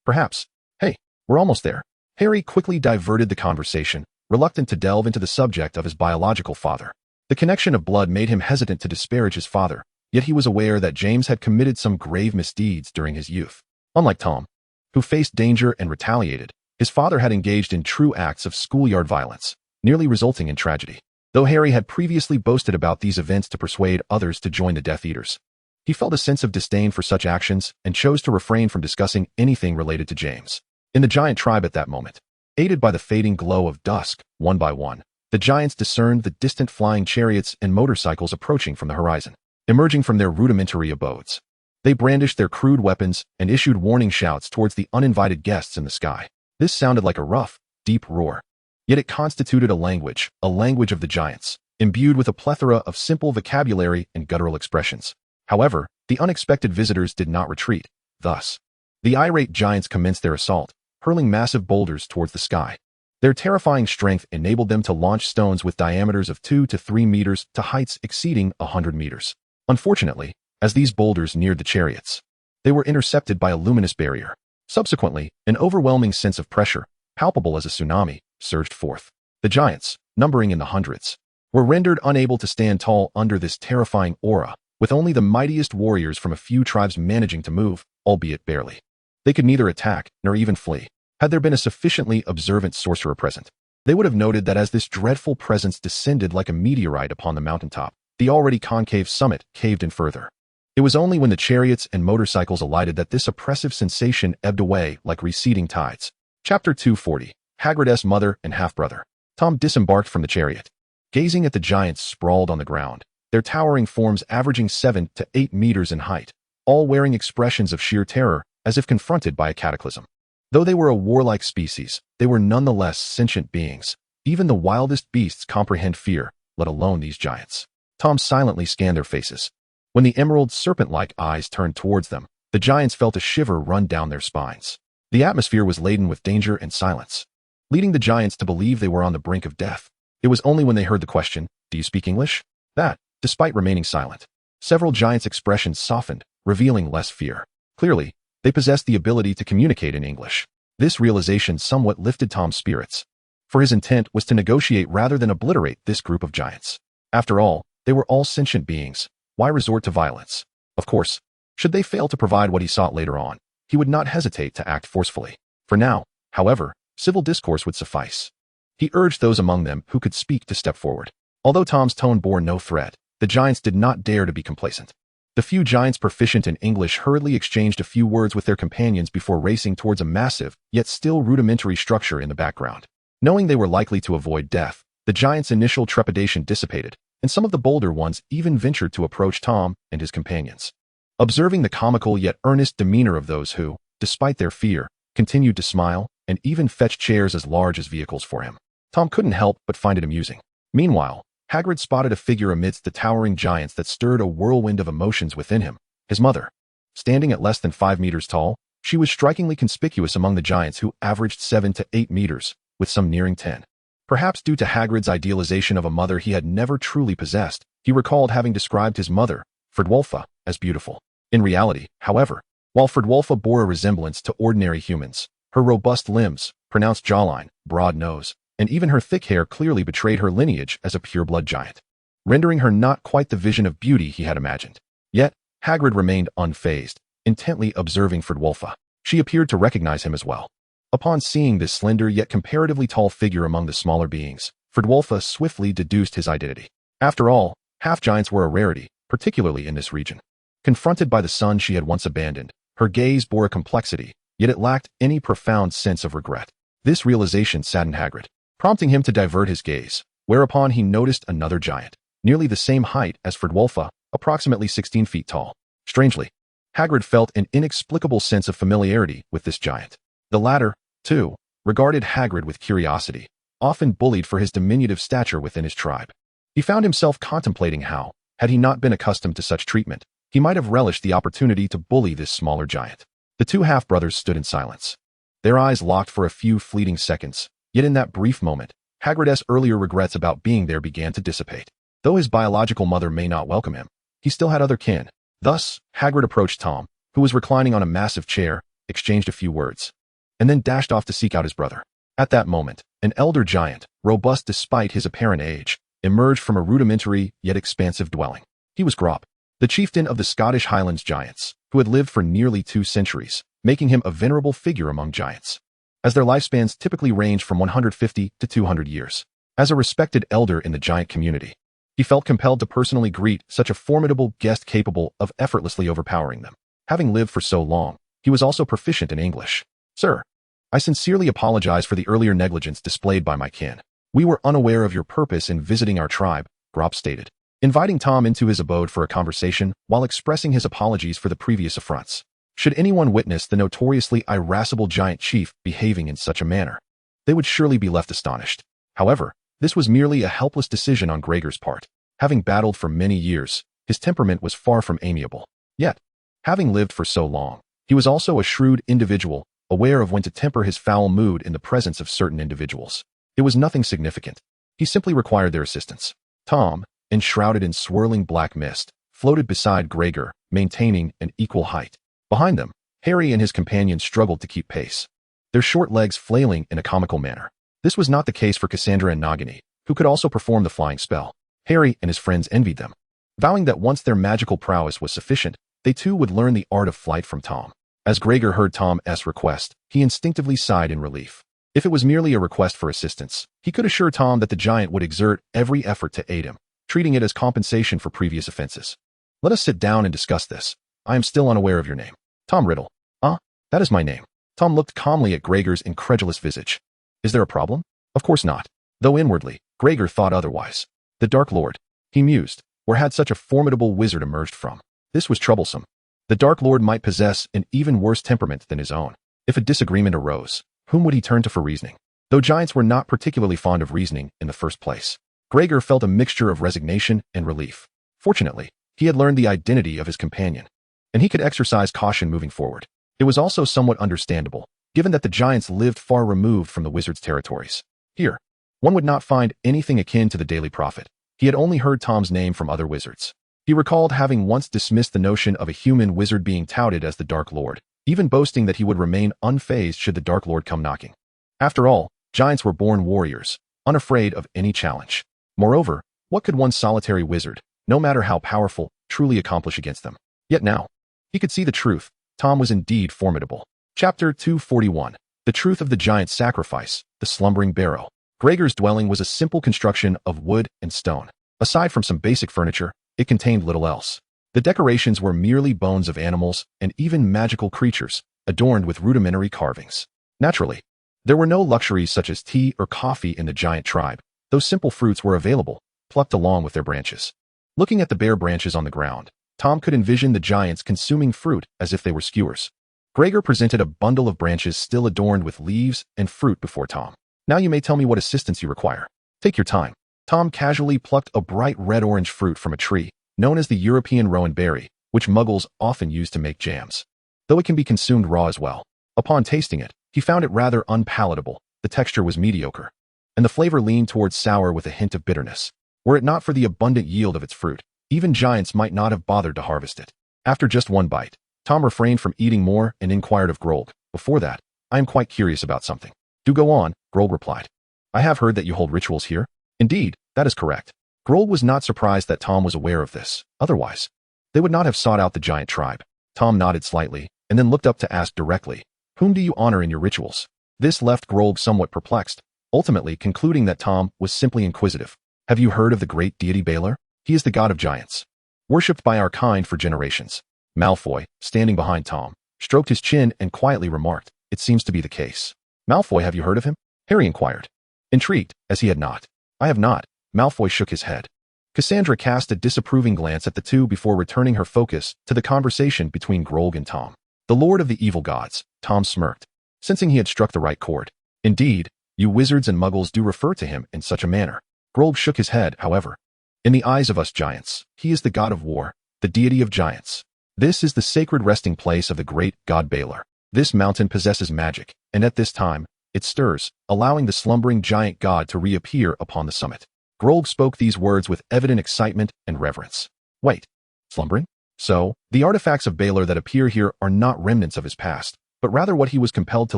Perhaps. Hey, we're almost there." Harry quickly diverted the conversation, reluctant to delve into the subject of his biological father. The connection of blood made him hesitant to disparage his father, yet he was aware that James had committed some grave misdeeds during his youth. Unlike Tom, who faced danger and retaliated, his father had engaged in true acts of schoolyard violence, nearly resulting in tragedy. Though Harry had previously boasted about these events to persuade others to join the Death Eaters, he felt a sense of disdain for such actions and chose to refrain from discussing anything related to James. In the giant tribe at that moment, aided by the fading glow of dusk, one by one, the giants discerned the distant flying chariots and motorcycles approaching from the horizon. Emerging from their rudimentary abodes, they brandished their crude weapons and issued warning shouts towards the uninvited guests in the sky. This sounded like a rough, deep roar. Yet it constituted a language of the giants, imbued with a plethora of simple vocabulary and guttural expressions. However, the unexpected visitors did not retreat. Thus, the irate giants commenced their assault, hurling massive boulders towards the sky. Their terrifying strength enabled them to launch stones with diameters of 2 to 3 meters to heights exceeding 100 meters. Unfortunately, as these boulders neared the chariots, they were intercepted by a luminous barrier. Subsequently, an overwhelming sense of pressure, palpable as a tsunami, surged forth. The giants, numbering in the hundreds, were rendered unable to stand tall under this terrifying aura, with only the mightiest warriors from a few tribes managing to move, albeit barely. They could neither attack nor even flee. Had there been a sufficiently observant sorcerer present, they would have noted that as this dreadful presence descended like a meteorite upon the mountaintop, the already concave summit caved in further. It was only when the chariots and motorcycles alighted that this oppressive sensation ebbed away like receding tides. Chapter 240. Hagrid's Mother and Half-Brother. Tom disembarked from the chariot, gazing at the giants sprawled on the ground, their towering forms averaging 7 to 8 meters in height, all wearing expressions of sheer terror as if confronted by a cataclysm. Though they were a warlike species, they were nonetheless sentient beings. Even the wildest beasts comprehend fear, let alone these giants. Tom silently scanned their faces. When the emerald serpent-like eyes turned towards them, the giants felt a shiver run down their spines. The atmosphere was laden with danger and silence, leading the giants to believe they were on the brink of death. It was only when they heard the question, "Do you speak English?" that, despite remaining silent, several giants' expressions softened, revealing less fear. Clearly, they possessed the ability to communicate in English. This realization somewhat lifted Tom's spirits, for his intent was to negotiate rather than obliterate this group of giants. After all, they were all sentient beings. Why resort to violence? Of course, should they fail to provide what he sought later on, he would not hesitate to act forcefully. For now, however, civil discourse would suffice. He urged those among them who could speak to step forward. Although Tom's tone bore no threat, the giants did not dare to be complacent. The few giants proficient in English hurriedly exchanged a few words with their companions before racing towards a massive, yet still rudimentary structure in the background. Knowing they were likely to avoid death, the giants' initial trepidation dissipated, and some of the bolder ones even ventured to approach Tom and his companions. Observing the comical yet earnest demeanor of those who, despite their fear, continued to smile and even fetched chairs as large as vehicles for him, Tom couldn't help but find it amusing. Meanwhile, Hagrid spotted a figure amidst the towering giants that stirred a whirlwind of emotions within him. His mother. Standing at less than 5 meters tall, she was strikingly conspicuous among the giants who averaged 7 to 8 meters, with some nearing 10. Perhaps due to Hagrid's idealization of a mother he had never truly possessed, he recalled having described his mother, Fridwulfa, as beautiful. In reality, however, while Fridwulfa bore a resemblance to ordinary humans, her robust limbs, pronounced jawline, broad nose, and even her thick hair clearly betrayed her lineage as a pure-blood giant, rendering her not quite the vision of beauty he had imagined. Yet, Hagrid remained unfazed, intently observing Fridwulfa. She appeared to recognize him as well. Upon seeing this slender yet comparatively tall figure among the smaller beings, Fridwulfa swiftly deduced his identity. After all, half-giants were a rarity, particularly in this region. Confronted by the son she had once abandoned, her gaze bore a complexity, yet it lacked any profound sense of regret. This realization saddened Hagrid, prompting him to divert his gaze, whereupon he noticed another giant, nearly the same height as Fredwulfa, approximately 16 feet tall. Strangely, Hagrid felt an inexplicable sense of familiarity with this giant. The latter, too, regarded Hagrid with curiosity, often bullied for his diminutive stature within his tribe. He found himself contemplating how, had he not been accustomed to such treatment, he might have relished the opportunity to bully this smaller giant. The two half-brothers stood in silence. Their eyes locked for a few fleeting seconds, yet in that brief moment, Hagrid's earlier regrets about being there began to dissipate. Though his biological mother may not welcome him, he still had other kin. Thus, Hagrid approached Tom, who was reclining on a massive chair, exchanged a few words, and then dashed off to seek out his brother. At that moment, an elder giant, robust despite his apparent age, emerged from a rudimentary yet expansive dwelling. He was Grop, the chieftain of the Scottish Highlands giants, who had lived for nearly 2 centuries, making him a venerable figure among giants, as their lifespans typically range from 150 to 200 years. As a respected elder in the giant community, he felt compelled to personally greet such a formidable guest capable of effortlessly overpowering them. Having lived for so long, he was also proficient in English. "Sir, I sincerely apologize for the earlier negligence displayed by my kin. We were unaware of your purpose in visiting our tribe," Grop stated, inviting Tom into his abode for a conversation while expressing his apologies for the previous affronts. Should anyone witness the notoriously irascible giant chief behaving in such a manner, they would surely be left astonished. However, this was merely a helpless decision on Gregor's part. Having battled for many years, his temperament was far from amiable. Yet, having lived for so long, he was also a shrewd individual, aware of when to temper his foul mood in the presence of certain individuals. It was nothing significant. He simply required their assistance. Tom, enshrouded in swirling black mist, floated beside Gregor, maintaining an equal height. Behind them, Harry and his companion struggled to keep pace, their short legs flailing in a comical manner. This was not the case for Cassandra and Nagini, who could also perform the flying spell. Harry and his friends envied them, vowing that once their magical prowess was sufficient, they too would learn the art of flight from Tom. As Gregor heard Tom's request, he instinctively sighed in relief. If it was merely a request for assistance, he could assure Tom that the giant would exert every effort to aid him, treating it as compensation for previous offenses. "Let us sit down and discuss this. I am still unaware of your name." "Tom Riddle." "Ah, that is my name." Tom looked calmly at Gregor's incredulous visage. "Is there a problem?" "Of course not." Though inwardly, Gregor thought otherwise. The Dark Lord, he mused, where had such a formidable wizard emerged from? This was troublesome. The Dark Lord might possess an even worse temperament than his own. If a disagreement arose, whom would he turn to for reasoning? Though giants were not particularly fond of reasoning in the first place, Gregor felt a mixture of resignation and relief. Fortunately, he had learned the identity of his companion, and he could exercise caution moving forward. It was also somewhat understandable, given that the giants lived far removed from the wizard's territories. Here, one would not find anything akin to the Daily Prophet. He had only heard Tom's name from other wizards. He recalled having once dismissed the notion of a human wizard being touted as the Dark Lord, even boasting that he would remain unfazed should the Dark Lord come knocking. After all, giants were born warriors, unafraid of any challenge. Moreover, what could one solitary wizard, no matter how powerful, truly accomplish against them? Yet now, he could see the truth. Tom was indeed formidable. Chapter 241. The Truth of the Giant Sacrifice, the Slumbering Barrow. Gregor's dwelling was a simple construction of wood and stone. Aside from some basic furniture, it contained little else. The decorations were merely bones of animals and even magical creatures, adorned with rudimentary carvings. Naturally, there were no luxuries such as tea or coffee in the giant tribe, though simple fruits were available, plucked along with their branches. Looking at the bare branches on the ground, Tom could envision the giants consuming fruit as if they were skewers. Gregor presented a bundle of branches still adorned with leaves and fruit before Tom. "Now you may tell me what assistance you require. Take your time." Tom casually plucked a bright red-orange fruit from a tree, known as the European rowan berry, which muggles often use to make jams, though it can be consumed raw as well. Upon tasting it, he found it rather unpalatable. The texture was mediocre, and the flavor leaned towards sour with a hint of bitterness. Were it not for the abundant yield of its fruit, even giants might not have bothered to harvest it. After just one bite, Tom refrained from eating more and inquired of Grolg. "Before that, I am quite curious about something." "Do go on," Grolg replied. "I have heard that you hold rituals here." "Indeed, that is correct." Grolg was not surprised that Tom was aware of this. Otherwise, they would not have sought out the giant tribe. Tom nodded slightly, and then looked up to ask directly, "Whom do you honor in your rituals?" This left Grolg somewhat perplexed, ultimately concluding that Tom was simply inquisitive. "Have you heard of the great deity Baylor? He is the god of giants." worshipped by our kind for generations. Malfoy, standing behind Tom, stroked his chin and quietly remarked, "It seems to be the case." "Malfoy, have you heard of him?" Harry inquired, intrigued, as he had not. "I have not." Malfoy shook his head. Cassandra cast a disapproving glance at the two before returning her focus to the conversation between Grog and Tom. "The Lord of the Evil Gods," Tom smirked, sensing he had struck the right chord. "Indeed, you wizards and muggles do refer to him in such a manner." Grog shook his head, however. "In the eyes of us giants, he is the god of war, the deity of giants. This is the sacred resting place of the great god Baylor. This mountain possesses magic, and at this time, it stirs, allowing the slumbering giant god to reappear upon the summit." Grog spoke these words with evident excitement and reverence. "Wait, slumbering? So, the artifacts of Baylor that appear here are not remnants of his past, but rather what he was compelled to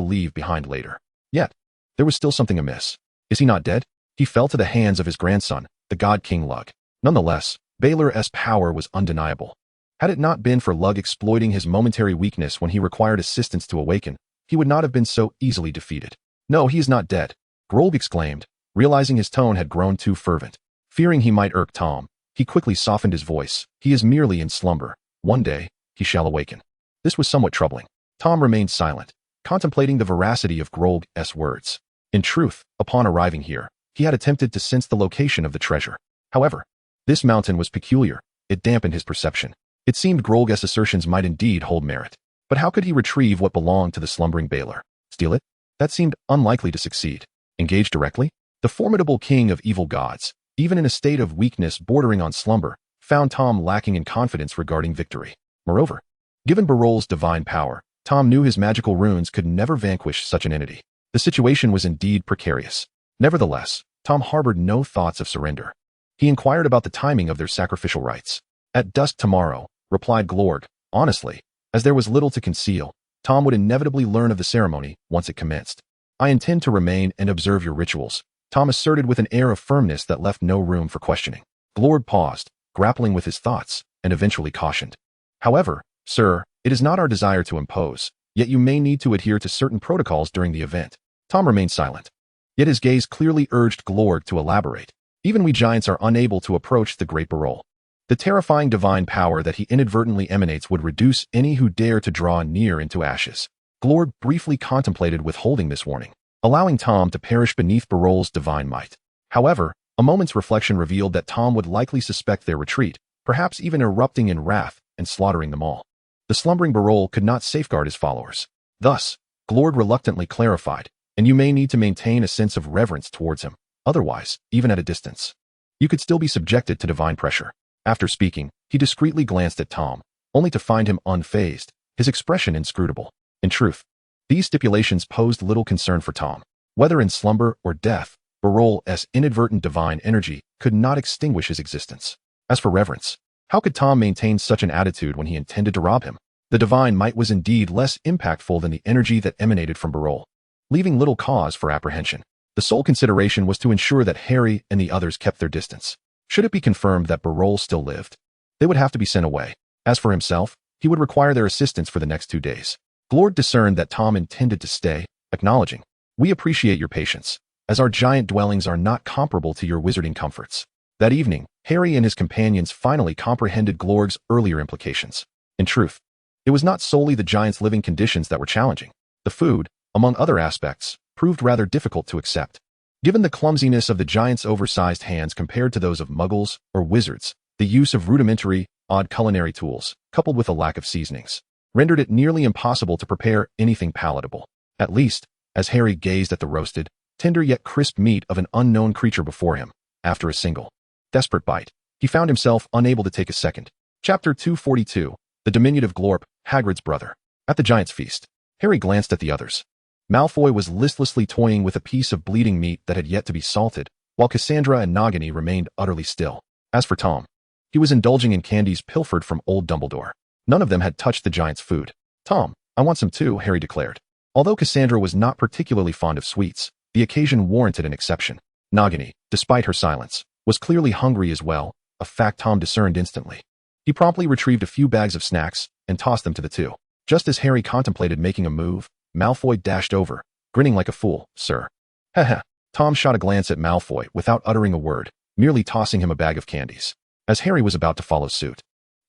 leave behind later. Yet, there was still something amiss. Is he not dead? He fell to the hands of his grandson, the god King Lug. Nonetheless, Baylor's power was undeniable. Had it not been for Lug exploiting his momentary weakness when he required assistance to awaken, he would not have been so easily defeated. "No, he is not dead," Grog exclaimed, realizing his tone had grown too fervent. Fearing he might irk Tom, he quickly softened his voice. "He is merely in slumber. One day, he shall awaken." This was somewhat troubling. Tom remained silent, contemplating the veracity of Grog's words. In truth, upon arriving here, he had attempted to sense the location of the treasure. However, this mountain was peculiar. It dampened his perception. It seemed Grog's assertions might indeed hold merit. But how could he retrieve what belonged to the slumbering Baylor? Steal it? That seemed unlikely to succeed. Engage directly? The formidable king of evil gods, even in a state of weakness bordering on slumber, found Tom lacking in confidence regarding victory. Moreover, given Barol's divine power, Tom knew his magical runes could never vanquish such an entity. The situation was indeed precarious. Nevertheless, Tom harbored no thoughts of surrender. He inquired about the timing of their sacrificial rites. "At dusk tomorrow," replied Glorg. Honestly, as there was little to conceal, Tom would inevitably learn of the ceremony once it commenced. "I intend to remain and observe your rituals," Tom asserted with an air of firmness that left no room for questioning. Glorg paused, grappling with his thoughts, and eventually cautioned. "However, sir, it is not our desire to impose, yet you may need to adhere to certain protocols during the event." Tom remained silent. Yet his gaze clearly urged Glorg to elaborate. "Even we giants are unable to approach the great Barol. The terrifying divine power that he inadvertently emanates would reduce any who dare to draw near into ashes." Glorg briefly contemplated withholding this warning, allowing Tom to perish beneath Barol's divine might. However, a moment's reflection revealed that Tom would likely suspect their retreat, perhaps even erupting in wrath and slaughtering them all. The slumbering Barol could not safeguard his followers. Thus, Glorg reluctantly clarified, "And you may need to maintain a sense of reverence towards him. Otherwise, even at a distance, you could still be subjected to divine pressure." After speaking, he discreetly glanced at Tom, only to find him unfazed, his expression inscrutable. In truth, these stipulations posed little concern for Tom. Whether in slumber or death, Barol's inadvertent divine energy could not extinguish his existence. As for reverence, how could Tom maintain such an attitude when he intended to rob him? The divine might was indeed less impactful than the energy that emanated from Barol, leaving little cause for apprehension. The sole consideration was to ensure that Harry and the others kept their distance. Should it be confirmed that Barol still lived, they would have to be sent away. As for himself, he would require their assistance for the next 2 days. Glorg discerned that Tom intended to stay, acknowledging, "We appreciate your patience, as our giant dwellings are not comparable to your wizarding comforts." That evening, Harry and his companions finally comprehended Glorg's earlier implications. In truth, it was not solely the giants' living conditions that were challenging. The food, among other aspects, proved rather difficult to accept. Given the clumsiness of the giants' oversized hands compared to those of muggles or wizards, the use of rudimentary, odd culinary tools, coupled with a lack of seasonings, rendered it nearly impossible to prepare anything palatable. At least, as Harry gazed at the roasted, tender yet crisp meat of an unknown creature before him, after a single, desperate bite, he found himself unable to take a second. Chapter 242, The Diminutive Glorp, Hagrid's Brother. At the giant's feast, Harry glanced at the others. Malfoy was listlessly toying with a piece of bleeding meat that had yet to be salted, while Cassandra and Nagini remained utterly still. As for Tom, he was indulging in candies pilfered from old Dumbledore. None of them had touched the giant's food. "Tom, I want some too," Harry declared. Although Cassandra was not particularly fond of sweets, the occasion warranted an exception. Nagini, despite her silence, was clearly hungry as well, a fact Tom discerned instantly. He promptly retrieved a few bags of snacks and tossed them to the two. Just as Harry contemplated making a move, Malfoy dashed over, grinning like a fool. "Sir." "Heh." Tom shot a glance at Malfoy without uttering a word, merely tossing him a bag of candies. As Harry was about to follow suit,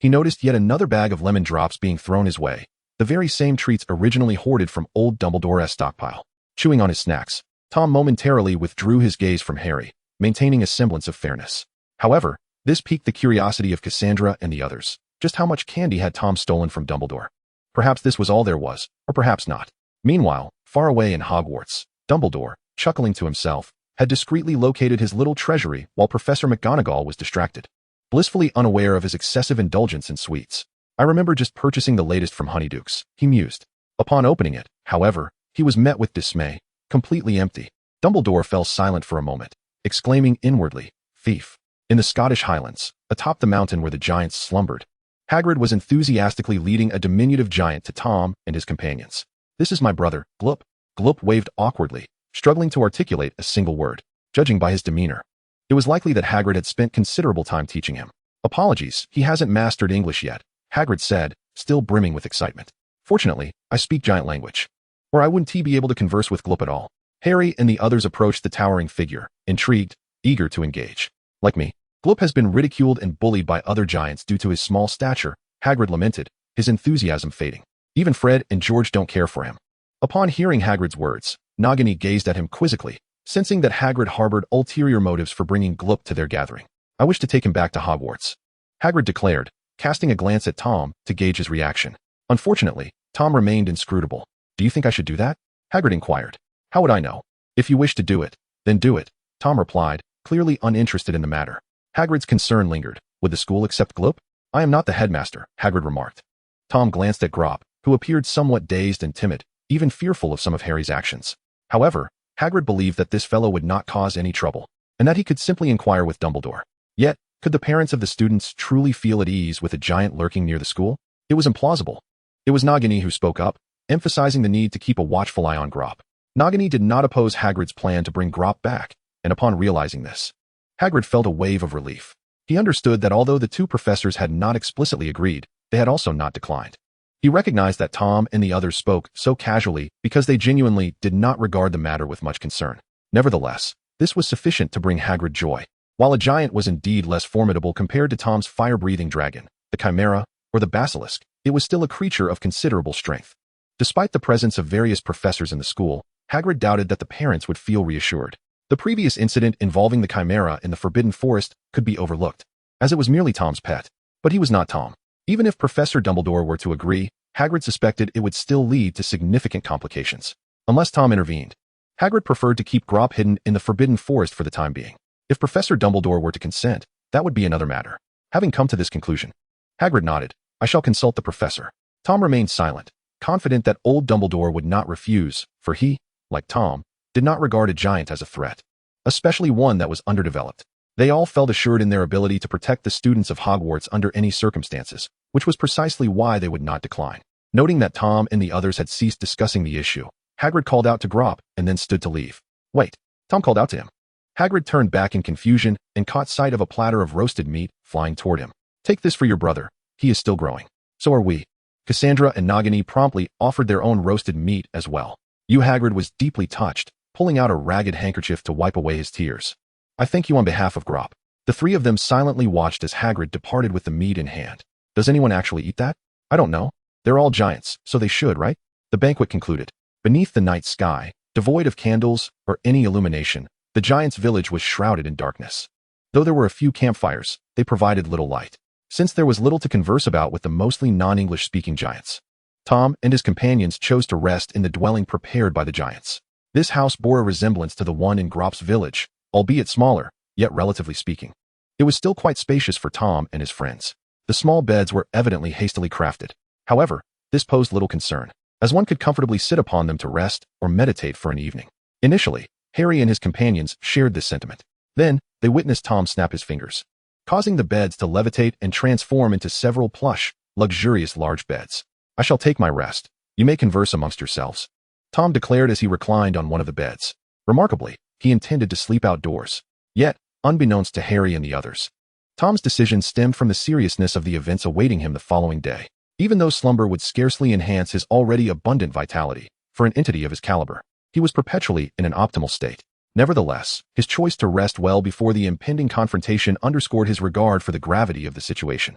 he noticed yet another bag of lemon drops being thrown his way, the very same treats originally hoarded from old Dumbledore's stockpile. Chewing on his snacks, Tom momentarily withdrew his gaze from Harry, maintaining a semblance of fairness. However, this piqued the curiosity of Cassandra and the others. Just how much candy had Tom stolen from Dumbledore? Perhaps this was all there was, or perhaps not. Meanwhile, far away in Hogwarts, Dumbledore, chuckling to himself, had discreetly located his little treasury while Professor McGonagall was distracted, blissfully unaware of his excessive indulgence in sweets. I remember just purchasing the latest from Honeydukes, he mused. Upon opening it, however, he was met with dismay, completely empty. Dumbledore fell silent for a moment, exclaiming inwardly, "Thief." In the Scottish Highlands, atop the mountain where the giants slumbered, Hagrid was enthusiastically leading a diminutive giant to Tom and his companions. "This is my brother, Glup." Glup waved awkwardly, struggling to articulate a single word, judging by his demeanor. It was likely that Hagrid had spent considerable time teaching him. "Apologies, he hasn't mastered English yet," Hagrid said, still brimming with excitement. "Fortunately, I speak giant language. Or I wouldn't be able to converse with Glup at all." Harry and the others approached the towering figure, intrigued, eager to engage. "Like me, Glup has been ridiculed and bullied by other giants due to his small stature," Hagrid lamented, his enthusiasm fading. "Even Fred and George don't care for him." Upon hearing Hagrid's words, Nagini gazed at him quizzically, sensing that Hagrid harbored ulterior motives for bringing Glup to their gathering. "I wish to take him back to Hogwarts," Hagrid declared, casting a glance at Tom to gauge his reaction. Unfortunately, Tom remained inscrutable. "Do you think I should do that?" Hagrid inquired. "How would I know? If you wish to do it, then do it," Tom replied, clearly uninterested in the matter. Hagrid's concern lingered. "Would the school accept Glup?" "I am not the headmaster," Hagrid remarked. Tom glanced at Grop, who appeared somewhat dazed and timid, even fearful of some of Harry's actions. However, Hagrid believed that this fellow would not cause any trouble, and that he could simply inquire with Dumbledore. Yet, could the parents of the students truly feel at ease with a giant lurking near the school? It was implausible. It was Nagini who spoke up, emphasizing the need to keep a watchful eye on Grop. Nagini did not oppose Hagrid's plan to bring Grop back, and upon realizing this, Hagrid felt a wave of relief. He understood that although the two professors had not explicitly agreed, they had also not declined. He recognized that Tom and the others spoke so casually because they genuinely did not regard the matter with much concern. Nevertheless, this was sufficient to bring Hagrid joy. While a giant was indeed less formidable compared to Tom's fire-breathing dragon, the Chimera, or the Basilisk, it was still a creature of considerable strength. Despite the presence of various professors in the school, Hagrid doubted that the parents would feel reassured. The previous incident involving the Chimera in the Forbidden Forest could be overlooked, as it was merely Tom's pet. But he was not Tom. Even if Professor Dumbledore were to agree, Hagrid suspected it would still lead to significant complications. Unless Tom intervened, Hagrid preferred to keep Grop hidden in the Forbidden Forest for the time being. If Professor Dumbledore were to consent, that would be another matter. Having come to this conclusion, Hagrid nodded. "I shall consult the professor." Tom remained silent, confident that old Dumbledore would not refuse, for he, like Tom, did not regard a giant as a threat, especially one that was underdeveloped. They all felt assured in their ability to protect the students of Hogwarts under any circumstances, which was precisely why they would not decline. Noting that Tom and the others had ceased discussing the issue, Hagrid called out to Grop and then stood to leave. "Wait," Tom called out to him. Hagrid turned back in confusion and caught sight of a platter of roasted meat flying toward him. "Take this for your brother. He is still growing. So are we." Cassandra and Nagini promptly offered their own roasted meat as well. Hagrid was deeply touched, pulling out a ragged handkerchief to wipe away his tears. "I thank you on behalf of Grop." The three of them silently watched as Hagrid departed with the meat in hand. "Does anyone actually eat that?" "I don't know. They're all giants, so they should, right?" The banquet concluded. Beneath the night sky, devoid of candles or any illumination, the giants' village was shrouded in darkness. Though there were a few campfires, they provided little light, since there was little to converse about with the mostly non-English speaking giants. Tom and his companions chose to rest in the dwelling prepared by the giants. This house bore a resemblance to the one in Grop's village, albeit smaller, yet relatively speaking. It was still quite spacious for Tom and his friends. The small beds were evidently hastily crafted. However, this posed little concern, as one could comfortably sit upon them to rest or meditate for an evening. Initially, Harry and his companions shared this sentiment. Then, they witnessed Tom snap his fingers, causing the beds to levitate and transform into several plush, luxurious large beds. "I shall take my rest. You may converse amongst yourselves," Tom declared as he reclined on one of the beds. Remarkably, he intended to sleep outdoors. Yet, unbeknownst to Harry and the others, Tom's decision stemmed from the seriousness of the events awaiting him the following day. Even though slumber would scarcely enhance his already abundant vitality, for an entity of his caliber, he was perpetually in an optimal state. Nevertheless, his choice to rest well before the impending confrontation underscored his regard for the gravity of the situation.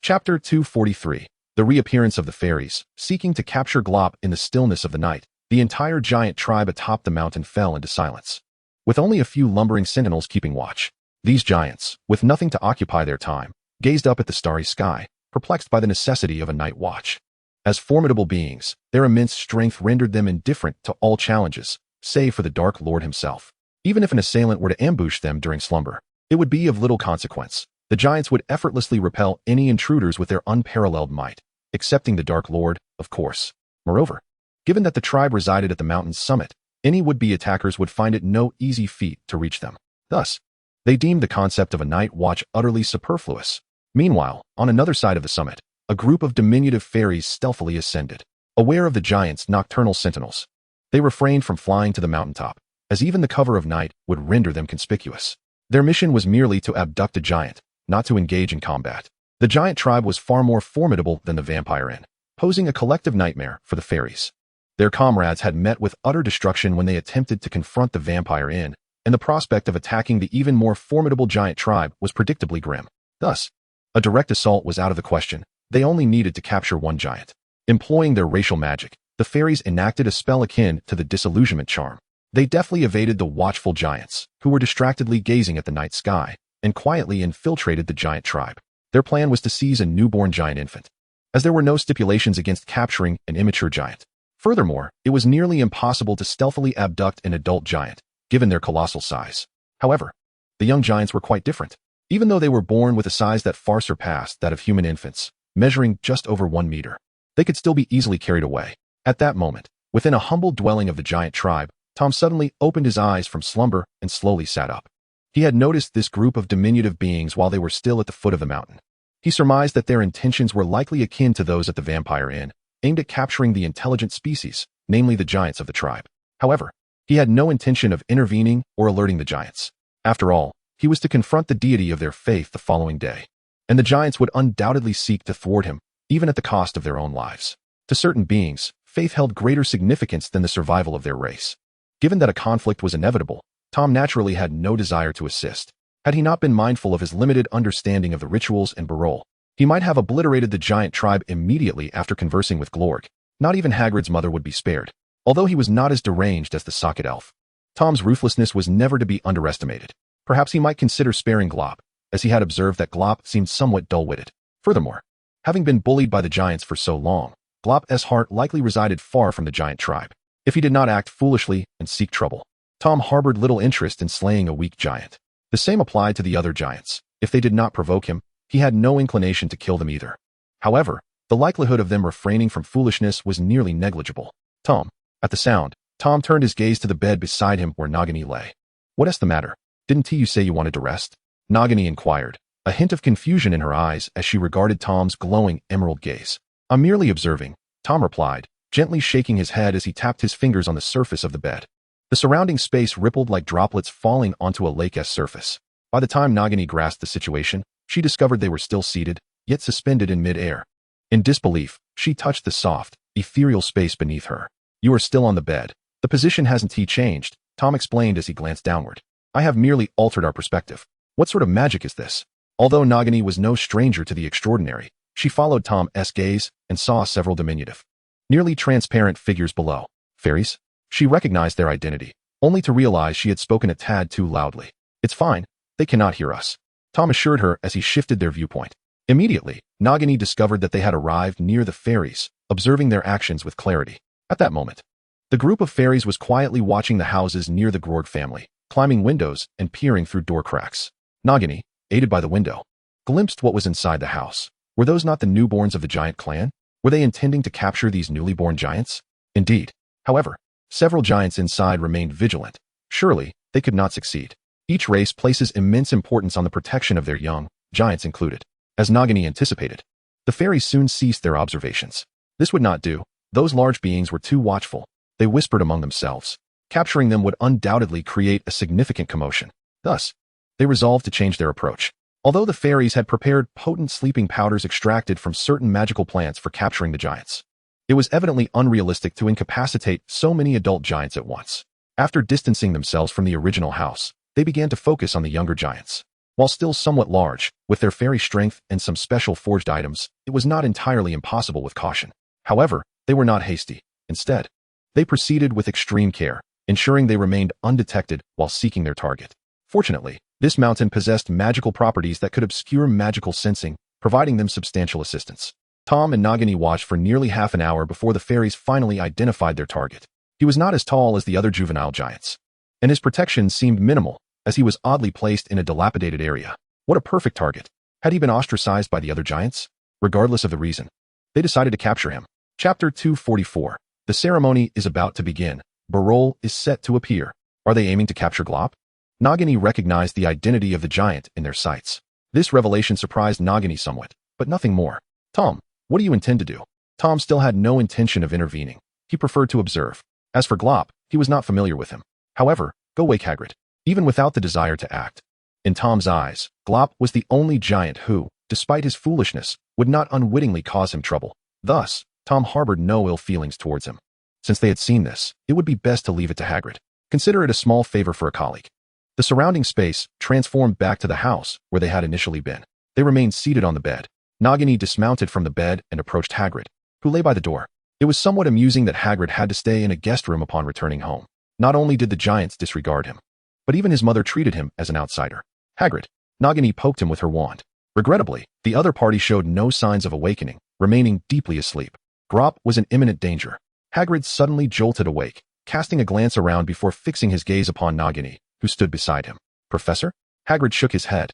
Chapter 243. The Reappearance of the Fairies. Seeking to capture Glop in the stillness of the night, the entire giant tribe atop the mountain fell into silence, with only a few lumbering sentinels keeping watch. These giants, with nothing to occupy their time, gazed up at the starry sky, perplexed by the necessity of a night watch. As formidable beings, their immense strength rendered them indifferent to all challenges, save for the Dark Lord himself. Even if an assailant were to ambush them during slumber, it would be of little consequence. The giants would effortlessly repel any intruders with their unparalleled might, excepting the Dark Lord, of course. Moreover, given that the tribe resided at the mountain's summit, any would-be attackers would find it no easy feat to reach them. Thus, they deemed the concept of a night watch utterly superfluous. Meanwhile, on another side of the summit, a group of diminutive fairies stealthily ascended. Aware of the giants' nocturnal sentinels, they refrained from flying to the mountaintop, as even the cover of night would render them conspicuous. Their mission was merely to abduct a giant, not to engage in combat. The giant tribe was far more formidable than the Vampire Inn, posing a collective nightmare for the fairies. Their comrades had met with utter destruction when they attempted to confront the Vampire Inn, and the prospect of attacking the even more formidable giant tribe was predictably grim. Thus, a direct assault was out of the question. They only needed to capture one giant. Employing their racial magic, the fairies enacted a spell akin to the disillusionment charm. They deftly evaded the watchful giants, who were distractedly gazing at the night sky, and quietly infiltrated the giant tribe. Their plan was to seize a newborn giant infant, as there were no stipulations against capturing an immature giant. Furthermore, it was nearly impossible to stealthily abduct an adult giant, given their colossal size. However, the young giants were quite different. Even though they were born with a size that far surpassed that of human infants, measuring just over 1 meter, they could still be easily carried away. At that moment, within a humble dwelling of the giant tribe, Tom suddenly opened his eyes from slumber and slowly sat up. He had noticed this group of diminutive beings while they were still at the foot of the mountain. He surmised that their intentions were likely akin to those at the Vampire Inn, aimed at capturing the intelligent species, namely the giants of the tribe. However, he had no intention of intervening or alerting the giants. After all, he was to confront the deity of their faith the following day, and the giants would undoubtedly seek to thwart him, even at the cost of their own lives. To certain beings, faith held greater significance than the survival of their race. Given that a conflict was inevitable, Tom naturally had no desire to assist. Had he not been mindful of his limited understanding of the rituals and parole, he might have obliterated the giant tribe immediately after conversing with Glorg. Not even Hagrid's mother would be spared, although he was not as deranged as the socket elf. Tom's ruthlessness was never to be underestimated. Perhaps he might consider sparing Glop, as he had observed that Glop seemed somewhat dull-witted. Furthermore, having been bullied by the giants for so long, Glop's heart likely resided far from the giant tribe. If he did not act foolishly and seek trouble, Tom harbored little interest in slaying a weak giant. The same applied to the other giants. If they did not provoke him, he had no inclination to kill them either. However, the likelihood of them refraining from foolishness was nearly negligible. At the sound, Tom turned his gaze to the bed beside him where Nagini lay. "What's the matter? Didn't you say you wanted to rest?" Nagini inquired, a hint of confusion in her eyes as she regarded Tom's glowing emerald gaze. "I'm merely observing," Tom replied, gently shaking his head as he tapped his fingers on the surface of the bed. The surrounding space rippled like droplets falling onto a lake's surface. By the time Nagini grasped the situation, she discovered they were still seated, yet suspended in mid-air. In disbelief, she touched the soft, ethereal space beneath her. "You are still on the bed. The position hasn't changed," Tom explained as he glanced downward. "I have merely altered our perspective. What sort of magic is this?" Although Nagini was no stranger to the extraordinary, she followed Tom's gaze and saw several diminutive, nearly transparent figures below. Fairies? She recognized their identity, only to realize she had spoken a tad too loudly. "It's fine. They cannot hear us," Tom assured her as he shifted their viewpoint. Immediately, Nagini discovered that they had arrived near the fairies, observing their actions with clarity. At that moment, the group of fairies was quietly watching the houses near the Grorg family, climbing windows and peering through door cracks. Nagini, aided by the window, glimpsed what was inside the house. Were those not the newborns of the giant clan? Were they intending to capture these newly born giants? Indeed. However, several giants inside remained vigilant. Surely, they could not succeed. Each race places immense importance on the protection of their young, giants included. As Nagini anticipated, the fairies soon ceased their observations. This would not do. Those large beings were too watchful. They whispered among themselves. Capturing them would undoubtedly create a significant commotion. Thus, they resolved to change their approach. Although the fairies had prepared potent sleeping powders extracted from certain magical plants for capturing the giants, it was evidently unrealistic to incapacitate so many adult giants at once. After distancing themselves from the original house, they began to focus on the younger giants. While still somewhat large, with their fairy strength and some special forged items, it was not entirely impossible with caution. However, they were not hasty. Instead, they proceeded with extreme care, ensuring they remained undetected while seeking their target. Fortunately, this mountain possessed magical properties that could obscure magical sensing, providing them substantial assistance. Tom and Nagini watched for nearly half an hour before the fairies finally identified their target. He was not as tall as the other juvenile giants, and his protection seemed minimal, as he was oddly placed in a dilapidated area. What a perfect target. Had he been ostracized by the other giants? Regardless of the reason, they decided to capture him. Chapter 244. The ceremony is about to begin. Barol is set to appear. Are they aiming to capture Glop? Nagini recognized the identity of the giant in their sights. This revelation surprised Nagini somewhat, but nothing more. Tom, what do you intend to do? Tom still had no intention of intervening. He preferred to observe. As for Glop, he was not familiar with him. However, go wake Hagrid. Even without the desire to act. In Tom's eyes, Glop was the only giant who, despite his foolishness, would not unwittingly cause him trouble. Thus, Tom harbored no ill feelings towards him. Since they had seen this, it would be best to leave it to Hagrid. Consider it a small favor for a colleague. The surrounding space transformed back to the house where they had initially been. They remained seated on the bed. Nagini dismounted from the bed and approached Hagrid, who lay by the door. It was somewhat amusing that Hagrid had to stay in a guest room upon returning home. Not only did the giants disregard him, but even his mother treated him as an outsider. Hagrid. Nagini poked him with her wand. Regrettably, the other party showed no signs of awakening, remaining deeply asleep. Glop was in imminent danger. Hagrid suddenly jolted awake, casting a glance around before fixing his gaze upon Nagini, who stood beside him. Professor? Hagrid shook his head,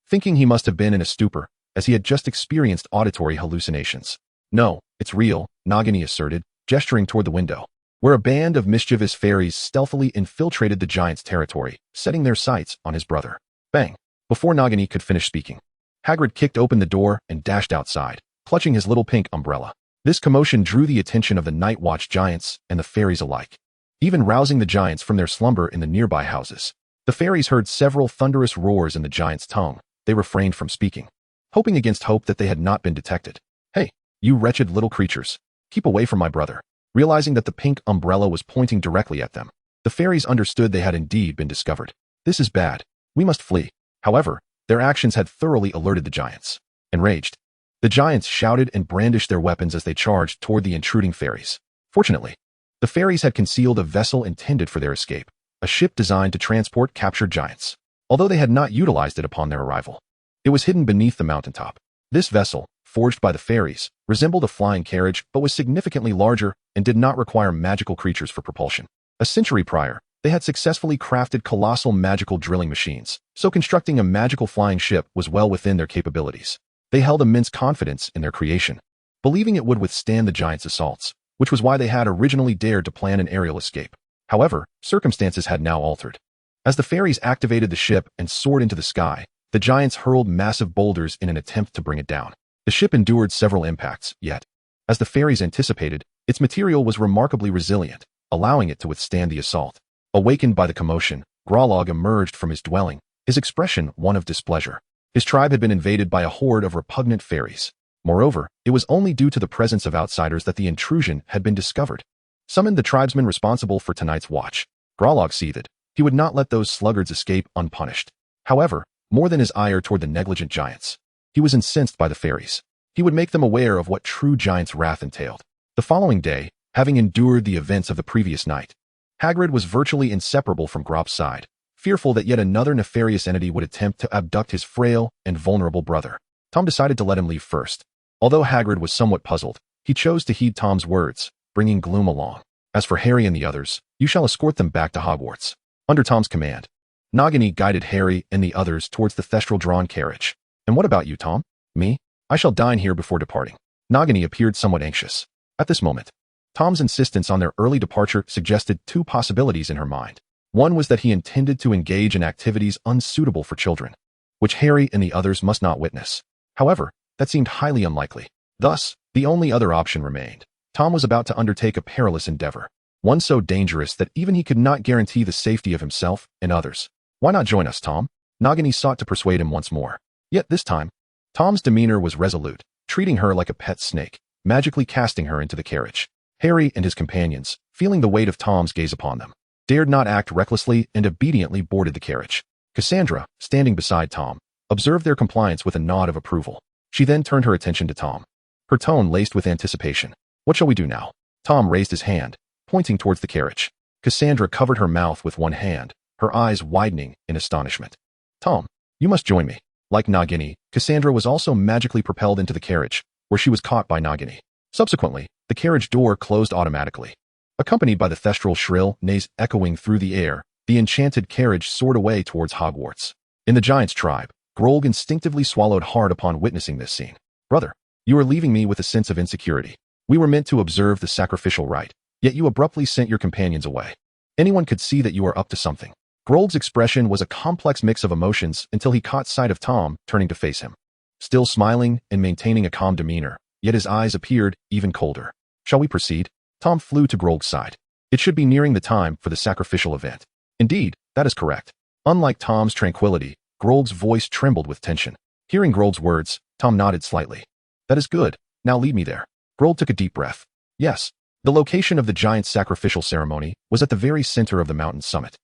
thinking he must have been in a stupor, as he had just experienced auditory hallucinations. No, it's real, Nagini asserted, gesturing toward the window, where a band of mischievous fairies stealthily infiltrated the giant's territory, setting their sights on his brother. Bang! Before Nagini could finish speaking, Hagrid kicked open the door and dashed outside, clutching his little pink umbrella. This commotion drew the attention of the Night Watch giants and the fairies alike, even rousing the giants from their slumber in the nearby houses. The fairies heard several thunderous roars in the giant's tongue. They refrained from speaking, hoping against hope that they had not been detected. Hey, you wretched little creatures, keep away from my brother. Realizing that the pink umbrella was pointing directly at them, the fairies understood they had indeed been discovered. This is bad. We must flee. However, their actions had thoroughly alerted the giants. Enraged, the giants shouted and brandished their weapons as they charged toward the intruding fairies. Fortunately, the fairies had concealed a vessel intended for their escape, a ship designed to transport captured giants. Although they had not utilized it upon their arrival, it was hidden beneath the mountaintop. This vessel, forged by the fairies, resembled a flying carriage but was significantly larger and did not require magical creatures for propulsion. A century prior, they had successfully crafted colossal magical drilling machines, so constructing a magical flying ship was well within their capabilities. They held immense confidence in their creation, believing it would withstand the giants' assaults, which was why they had originally dared to plan an aerial escape. However, circumstances had now altered. As the fairies activated the ship and soared into the sky, the giants hurled massive boulders in an attempt to bring it down. The ship endured several impacts, yet, as the fairies anticipated, its material was remarkably resilient, allowing it to withstand the assault. Awakened by the commotion, Grolog emerged from his dwelling, his expression one of displeasure. His tribe had been invaded by a horde of repugnant fairies. Moreover, it was only due to the presence of outsiders that the intrusion had been discovered. Summoned the tribesmen responsible for tonight's watch. Grolog seethed. He would not let those sluggards escape unpunished. However, more than his ire toward the negligent giants, he was incensed by the fairies. He would make them aware of what true giant's wrath entailed. The following day, having endured the events of the previous night, Hagrid was virtually inseparable from Glop's side, fearful that yet another nefarious entity would attempt to abduct his frail and vulnerable brother. Tom decided to let him leave first. Although Hagrid was somewhat puzzled, he chose to heed Tom's words, bringing Gloom along. As for Harry and the others, you shall escort them back to Hogwarts. Under Tom's command, Nagini guided Harry and the others towards the thestral-drawn carriage. And what about you, Tom? Me? I shall dine here before departing. Nagini appeared somewhat anxious. At this moment, Tom's insistence on their early departure suggested two possibilities in her mind. One was that he intended to engage in activities unsuitable for children, which Harry and the others must not witness. However, that seemed highly unlikely. Thus, the only other option remained. Tom was about to undertake a perilous endeavor, one so dangerous that even he could not guarantee the safety of himself and others. Why not join us, Tom? Nagini sought to persuade him once more. Yet this time, Tom's demeanor was resolute, treating her like a pet snake, magically casting her into the carriage. Harry and his companions, feeling the weight of Tom's gaze upon them, dared not act recklessly and obediently boarded the carriage. Cassandra, standing beside Tom, observed their compliance with a nod of approval. She then turned her attention to Tom, her tone laced with anticipation. "What shall we do now?" Tom raised his hand, pointing towards the carriage. Cassandra covered her mouth with one hand, her eyes widening in astonishment. "Tom, you must join me." Like Nagini, Cassandra was also magically propelled into the carriage, where she was caught by Nagini. Subsequently, the carriage door closed automatically. Accompanied by the thestral shrill neighs echoing through the air, the enchanted carriage soared away towards Hogwarts. In the Giants' tribe, Grolg instinctively swallowed hard upon witnessing this scene. "Brother, you are leaving me with a sense of insecurity. We were meant to observe the sacrificial rite, yet you abruptly sent your companions away. Anyone could see that you are up to something." Grolg's expression was a complex mix of emotions until he caught sight of Tom turning to face him. Still smiling and maintaining a calm demeanor, yet his eyes appeared even colder. "Shall we proceed?" Tom flew to Grolg's side. "It should be nearing the time for the sacrificial event." "Indeed, that is correct." Unlike Tom's tranquility, Grolg's voice trembled with tension. Hearing Grolg's words, Tom nodded slightly. "That is good. Now lead me there." Grolg took a deep breath. Yes, the location of the Giants' sacrificial ceremony was at the very center of the mountain's summit,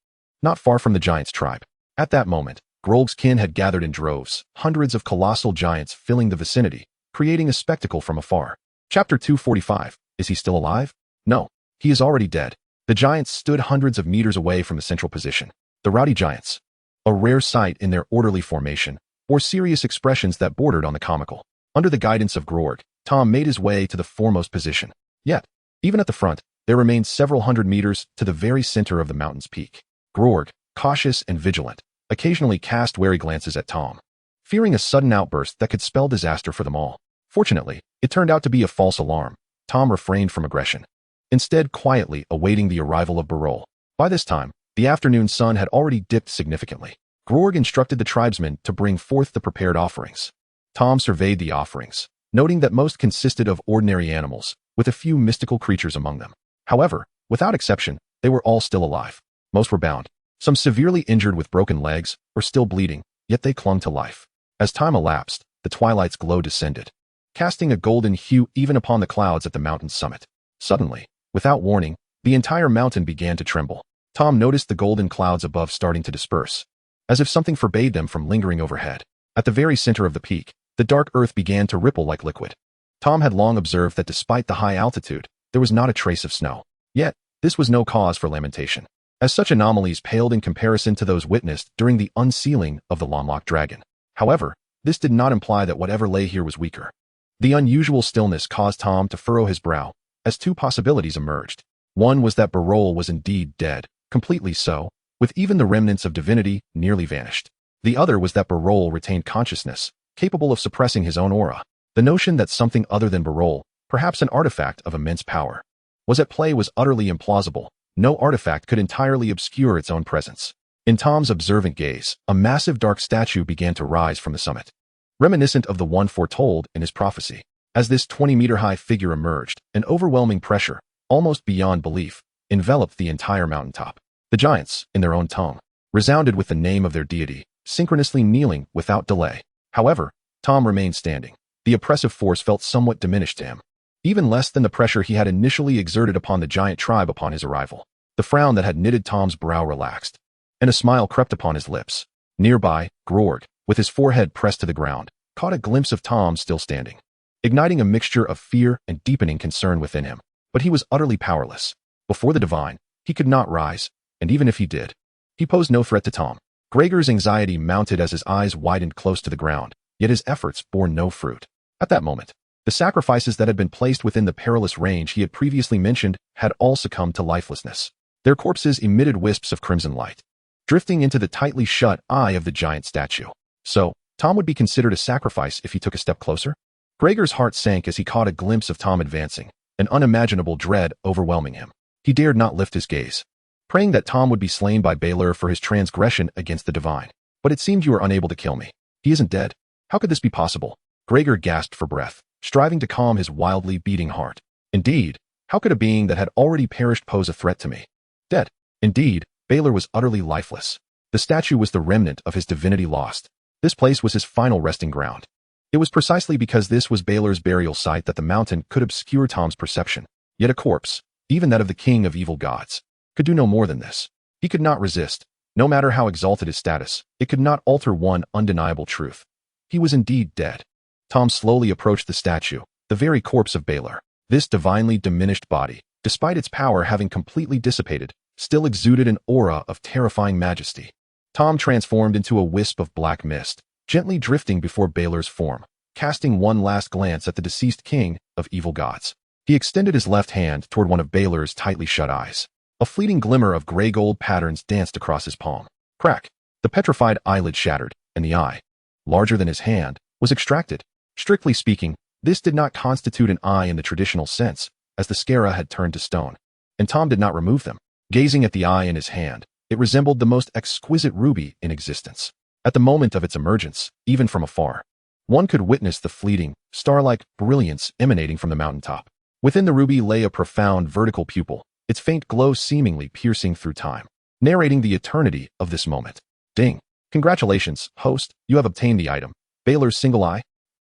not far from the Giants' tribe. At that moment, Grolg's kin had gathered in droves, hundreds of colossal giants filling the vicinity, creating a spectacle from afar. Chapter 245. Is he still alive? No, he is already dead. The giants stood hundreds of meters away from the central position. The rowdy giants, a rare sight in their orderly formation, bore serious expressions that bordered on the comical. Under the guidance of Grorg, Tom made his way to the foremost position. Yet, even at the front, there remained several hundred meters to the very center of the mountain's peak. Grorg, cautious and vigilant, occasionally cast wary glances at Tom, fearing a sudden outburst that could spell disaster for them all. Fortunately, it turned out to be a false alarm. Tom refrained from aggression, instead quietly awaiting the arrival of Barol. By this time, the afternoon sun had already dipped significantly. Grorg instructed the tribesmen to bring forth the prepared offerings. Tom surveyed the offerings, noting that most consisted of ordinary animals, with a few mystical creatures among them. However, without exception, they were all still alive. Most were bound, some severely injured with broken legs or still bleeding, yet they clung to life. As time elapsed, the twilight's glow descended, casting a golden hue even upon the clouds at the mountain's summit. Suddenly, without warning, the entire mountain began to tremble. Tom noticed the golden clouds above starting to disperse, as if something forbade them from lingering overhead. At the very center of the peak, the dark earth began to ripple like liquid. Tom had long observed that despite the high altitude, there was not a trace of snow. Yet, this was no cause for lamentation, as such anomalies paled in comparison to those witnessed during the unsealing of the Lomlock Dragon. However, this did not imply that whatever lay here was weaker. The unusual stillness caused Tom to furrow his brow, as two possibilities emerged. One was that Barol was indeed dead, completely so, with even the remnants of divinity nearly vanished. The other was that Barol retained consciousness, capable of suppressing his own aura. The notion that something other than Barol, perhaps an artifact of immense power, was at play was utterly implausible. No artifact could entirely obscure its own presence. In Tom's observant gaze, a massive dark statue began to rise from the summit, reminiscent of the one foretold in his prophecy. As this 20-meter-high figure emerged, an overwhelming pressure, almost beyond belief, enveloped the entire mountaintop. The giants, in their own tongue, resounded with the name of their deity, synchronously kneeling without delay. However, Tom remained standing. The oppressive force felt somewhat diminished to him, even less than the pressure he had initially exerted upon the giant tribe upon his arrival. The frown that had knitted Tom's brow relaxed, and a smile crept upon his lips. Nearby, Grorg, with his forehead pressed to the ground, caught a glimpse of Tom still standing, igniting a mixture of fear and deepening concern within him. But he was utterly powerless. Before the divine, he could not rise, and even if he did, he posed no threat to Tom. Gregor's anxiety mounted as his eyes widened close to the ground, yet his efforts bore no fruit. At that moment, the sacrifices that had been placed within the perilous range he had previously mentioned had all succumbed to lifelessness. Their corpses emitted wisps of crimson light, drifting into the tightly shut eye of the giant statue. So, Tom would be considered a sacrifice if he took a step closer? Gregor's heart sank as he caught a glimpse of Tom advancing, an unimaginable dread overwhelming him. He dared not lift his gaze, praying that Tom would be slain by Baylor for his transgression against the divine. But it seemed you were unable to kill me. He isn't dead. How could this be possible? Gregor gasped for breath, striving to calm his wildly beating heart. Indeed, how could a being that had already perished pose a threat to me? Dead. Indeed, Baylor was utterly lifeless. The statue was the remnant of his divinity lost. This place was his final resting ground. It was precisely because this was Baylor's burial site that the mountain could obscure Tom's perception. Yet a corpse, even that of the king of evil gods, could do no more than this. He could not resist, No matter how exalted his status, it could not alter one undeniable truth. He was indeed dead. Tom slowly approached the statue, the very corpse of Baylor. This divinely diminished body, despite its power having completely dissipated, still exuded an aura of terrifying majesty. Tom transformed into a wisp of black mist, gently drifting before Baylor's form, casting one last glance at the deceased king of evil gods. He extended his left hand toward one of Baylor's tightly shut eyes. A fleeting glimmer of gray-gold patterns danced across his palm. Crack! The petrified eyelid shattered, and the eye, larger than his hand, was extracted. Strictly speaking, this did not constitute an eye in the traditional sense, as the scara had turned to stone, and Tom did not remove them. Gazing at the eye in his hand, it resembled the most exquisite ruby in existence. At the moment of its emergence, even from afar, one could witness the fleeting, star-like brilliance emanating from the mountaintop. Within the ruby lay a profound vertical pupil, its faint glow seemingly piercing through time, narrating the eternity of this moment. Ding! Congratulations, host, you have obtained the item, Baylor's single eye.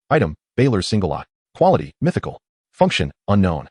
Item, Baylor's single eye. Quality, mythical. Function, unknown.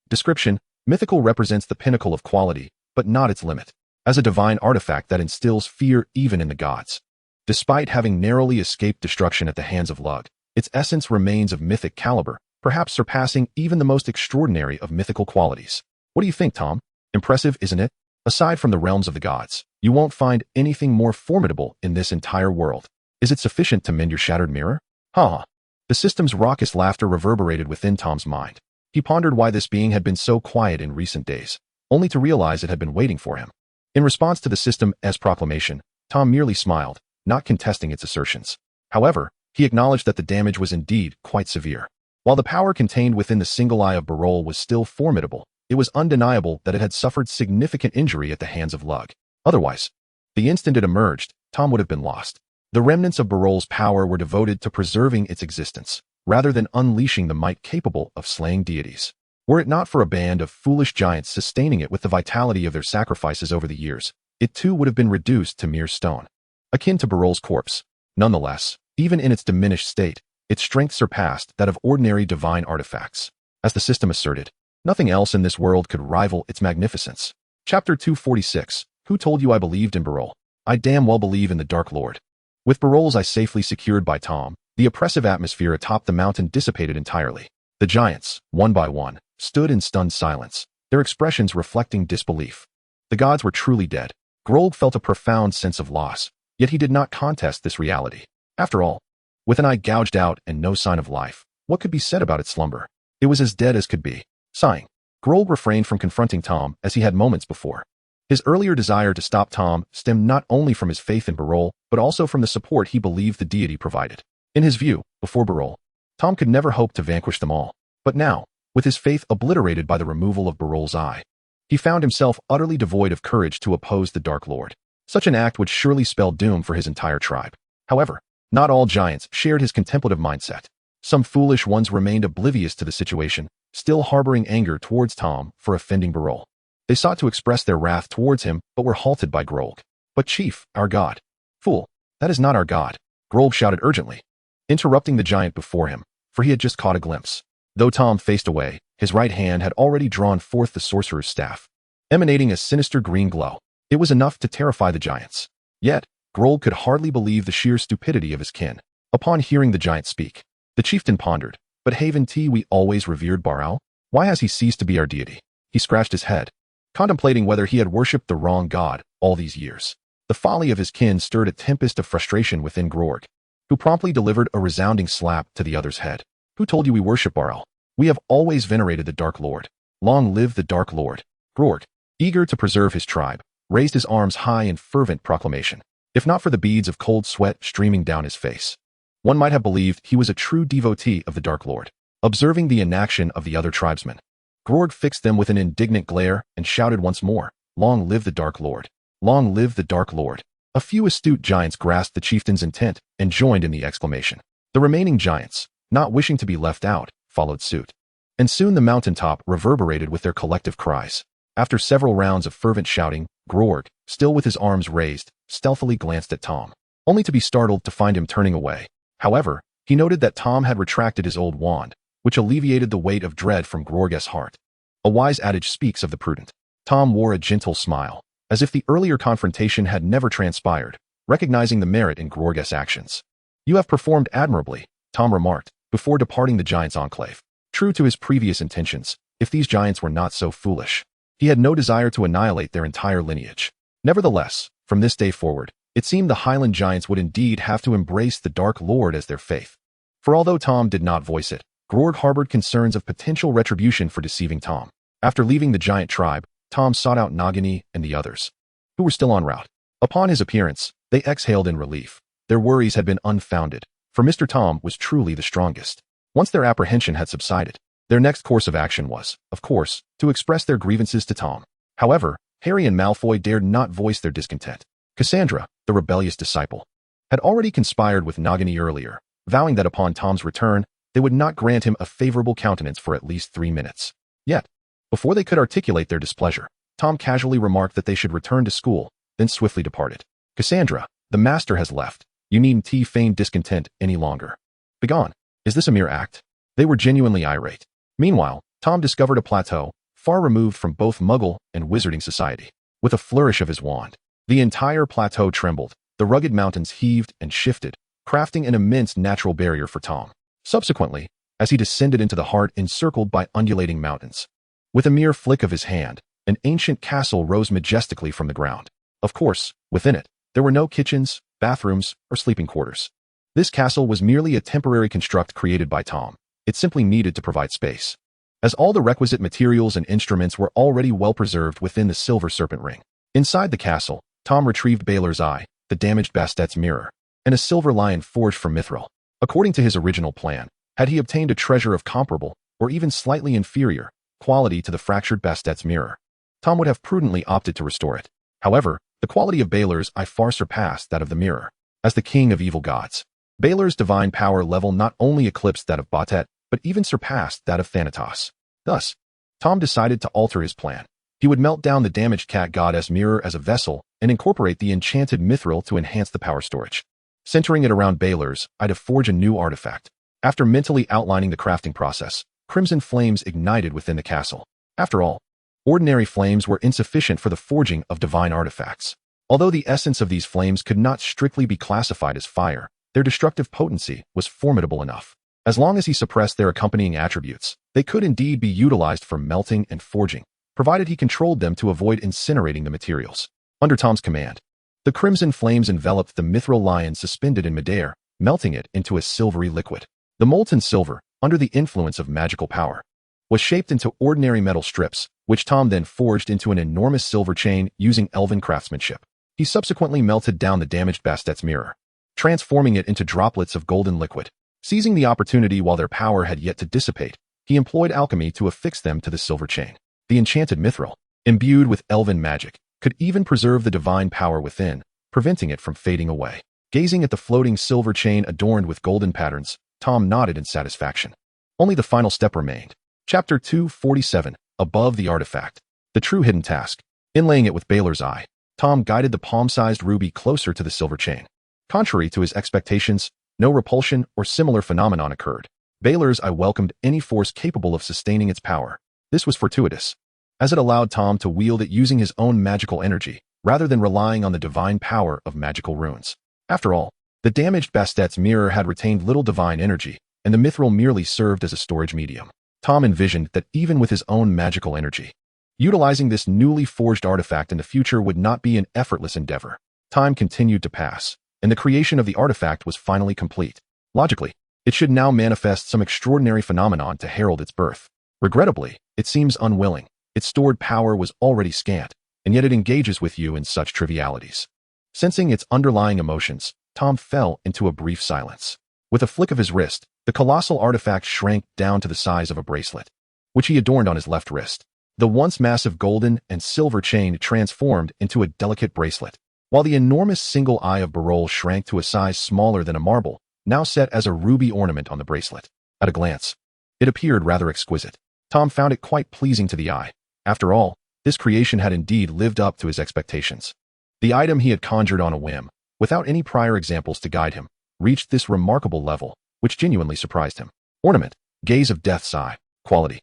Description, mythical represents the pinnacle of quality, but not its limit. As a divine artifact that instills fear even in the gods. Despite having narrowly escaped destruction at the hands of Lug, its essence remains of mythic caliber, perhaps surpassing even the most extraordinary of mythical qualities. What do you think, Tom? Impressive, isn't it? Aside from the realms of the gods, you won't find anything more formidable in this entire world. Is it sufficient to mend your shattered mirror? Ha! The system's raucous laughter reverberated within Tom's mind. He pondered why this being had been so quiet in recent days, only to realize it had been waiting for him. In response to the system's proclamation, Tom merely smiled, not contesting its assertions. However, he acknowledged that the damage was indeed quite severe. While the power contained within the single eye of Barol was still formidable, it was undeniable that it had suffered significant injury at the hands of Lug. Otherwise, the instant it emerged, Tom would have been lost. The remnants of Barol's power were devoted to preserving its existence, rather than unleashing the might capable of slaying deities. Were it not for a band of foolish giants sustaining it with the vitality of their sacrifices over the years, it too would have been reduced to mere stone, akin to Barol's corpse. Nonetheless, even in its diminished state, its strength surpassed that of ordinary divine artifacts. As the system asserted, nothing else in this world could rival its magnificence. Chapter 246. Who told you I believed in Barol? I damn well believe in the Dark Lord. With Barol's eye safely secured by Tom, the oppressive atmosphere atop the mountain dissipated entirely. The giants, one by one, stood in stunned silence, their expressions reflecting disbelief. The gods were truly dead. Grolg felt a profound sense of loss, yet he did not contest this reality. After all, with an eye gouged out and no sign of life, what could be said about its slumber? It was as dead as could be. Sighing, Grolg refrained from confronting Tom as he had moments before. His earlier desire to stop Tom stemmed not only from his faith in Barol, but also from the support he believed the deity provided. In his view, before Barol, Tom could never hope to vanquish them all. But now, with his faith obliterated by the removal of Barol's eye, he found himself utterly devoid of courage to oppose the Dark Lord. Such an act would surely spell doom for his entire tribe. However, not all giants shared his contemplative mindset. Some foolish ones remained oblivious to the situation, still harboring anger towards Tom for offending Barol. They sought to express their wrath towards him, but were halted by Grolg. But chief, our god. Fool, that is not our god, Grolg shouted urgently, interrupting the giant before him, for he had just caught a glimpse. Though Tom faced away, his right hand had already drawn forth the sorcerer's staff, emanating a sinister green glow. It was enough to terrify the giants. Yet, Grolg could hardly believe the sheer stupidity of his kin. Upon hearing the giant speak, the chieftain pondered, but Haven T, we always revered Baral? Why has he ceased to be our deity? He scratched his head, contemplating whether he had worshipped the wrong god all these years. The folly of his kin stirred a tempest of frustration within Grolg, who promptly delivered a resounding slap to the other's head. Who told you we worship Baral? We have always venerated the Dark Lord. Long live the Dark Lord. Grolg, eager to preserve his tribe, raised his arms high in fervent proclamation. If not for the beads of cold sweat streaming down his face, one might have believed he was a true devotee of the Dark Lord. Observing the inaction of the other tribesmen, Grolg fixed them with an indignant glare and shouted once more, Long live the Dark Lord. Long live the Dark Lord. A few astute giants grasped the chieftain's intent and joined in the exclamation. The remaining giants, not wishing to be left out, followed suit. And soon the mountaintop reverberated with their collective cries. After several rounds of fervent shouting, Grolg, still with his arms raised, stealthily glanced at Tom, only to be startled to find him turning away. However, he noted that Tom had retracted his old wand, which alleviated the weight of dread from Grolg's heart. A wise adage speaks of the prudent. Tom wore a gentle smile, as if the earlier confrontation had never transpired, recognizing the merit in Grorg's actions. "You have performed admirably," Tom remarked, before departing the Giants' enclave. True to his previous intentions, if these giants were not so foolish, he had no desire to annihilate their entire lineage. Nevertheless, from this day forward, it seemed the Highland Giants would indeed have to embrace the Dark Lord as their faith. For although Tom did not voice it, Grorg harbored concerns of potential retribution for deceiving Tom. After leaving the giant tribe, Tom sought out Nagini and the others, who were still en route. Upon his appearance, they exhaled in relief. Their worries had been unfounded, for Mr. Tom was truly the strongest. Once their apprehension had subsided, their next course of action was, of course, to express their grievances to Tom. However, Harry and Malfoy dared not voice their discontent. Cassandra, the rebellious disciple, had already conspired with Nagini earlier, vowing that upon Tom's return, they would not grant him a favorable countenance for at least 3 minutes. Yet, before they could articulate their displeasure, Tom casually remarked that they should return to school, then swiftly departed. "Cassandra, the master has left. You needn't feign discontent any longer. Begone. Is this a mere act?" They were genuinely irate. Meanwhile, Tom discovered a plateau, far removed from both Muggle and Wizarding society. With a flourish of his wand, the entire plateau trembled, the rugged mountains heaved and shifted, crafting an immense natural barrier for Tom. Subsequently, as he descended into the heart encircled by undulating mountains, with a mere flick of his hand, an ancient castle rose majestically from the ground. Of course, within it, there were no kitchens, bathrooms, or sleeping quarters. This castle was merely a temporary construct created by Tom. It simply needed to provide space, as all the requisite materials and instruments were already well preserved within the Silver Serpent Ring. Inside the castle, Tom retrieved Baelor's eye, the damaged Bastet's mirror, and a silver lion forged from mithril. According to his original plan, had he obtained a treasure of comparable, or even slightly inferior, quality to the fractured Bastet's mirror, Tom would have prudently opted to restore it. However, the quality of Baelor's eye far surpassed that of the mirror. As the king of evil gods, Baelor's divine power level not only eclipsed that of Bastet, but even surpassed that of Thanatos. Thus, Tom decided to alter his plan. He would melt down the damaged cat goddess mirror as a vessel and incorporate the enchanted mithril to enhance the power storage. Centering it around Baelor's eye to forge a new artifact. After mentally outlining the crafting process, crimson flames ignited within the castle. After all, ordinary flames were insufficient for the forging of divine artifacts. Although the essence of these flames could not strictly be classified as fire, their destructive potency was formidable enough. As long as he suppressed their accompanying attributes, they could indeed be utilized for melting and forging, provided he controlled them to avoid incinerating the materials. Under Tom's command, the crimson flames enveloped the mithril lion suspended in midair, melting it into a silvery liquid. The molten silver, under the influence of magical power, was shaped into ordinary metal strips, which Tom then forged into an enormous silver chain using elven craftsmanship. He subsequently melted down the damaged Bastet's mirror, transforming it into droplets of golden liquid. Seizing the opportunity while their power had yet to dissipate, he employed alchemy to affix them to the silver chain. The enchanted mithril, imbued with elven magic, could even preserve the divine power within, preventing it from fading away. Gazing at the floating silver chain adorned with golden patterns, Tom nodded in satisfaction. Only the final step remained. Chapter 247, Above the Artifact. The true hidden task. Inlaying it with Baelor's eye, Tom guided the palm-sized ruby closer to the silver chain. Contrary to his expectations, no repulsion or similar phenomenon occurred. Baelor's eye welcomed any force capable of sustaining its power. This was fortuitous, as it allowed Tom to wield it using his own magical energy, rather than relying on the divine power of magical runes. After all, the damaged Bastet's mirror had retained little divine energy, and the mithril merely served as a storage medium. Tom envisioned that even with his own magical energy, utilizing this newly forged artifact in the future would not be an effortless endeavor. Time continued to pass, and the creation of the artifact was finally complete. Logically, it should now manifest some extraordinary phenomenon to herald its birth. Regrettably, it seems unwilling. Its stored power was already scant, and yet it engages with you in such trivialities. Sensing its underlying emotions, Tom fell into a brief silence. With a flick of his wrist, the colossal artifact shrank down to the size of a bracelet, which he adorned on his left wrist. The once massive golden and silver chain transformed into a delicate bracelet, while the enormous single eye of Barol shrank to a size smaller than a marble, now set as a ruby ornament on the bracelet. At a glance, it appeared rather exquisite. Tom found it quite pleasing to the eye. After all, this creation had indeed lived up to his expectations. The item he had conjured on a whim, without any prior examples to guide him, reached this remarkable level, which genuinely surprised him. Ornament, Gaze of Death's Eye. Quality.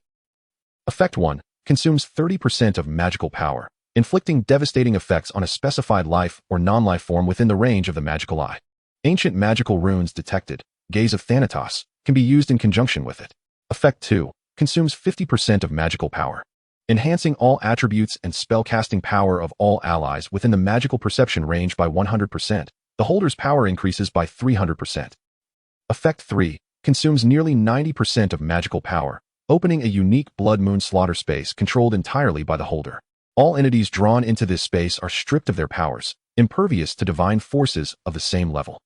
Effect 1. Consumes 30% of magical power. inflicting devastating effects on a specified life or non-life form within the range of the magical eye. Ancient magical runes detected, Gaze of Thanatos, can be used in conjunction with it. Effect 2. Consumes 50% of magical power, enhancing all attributes and spellcasting power of all allies within the magical perception range by 100%. The holder's power increases by 300%. Effect 3. Consumes nearly 90% of magical power, opening a unique Blood Moon slaughter space controlled entirely by the holder. All entities drawn into this space are stripped of their powers, impervious to divine forces of the same level.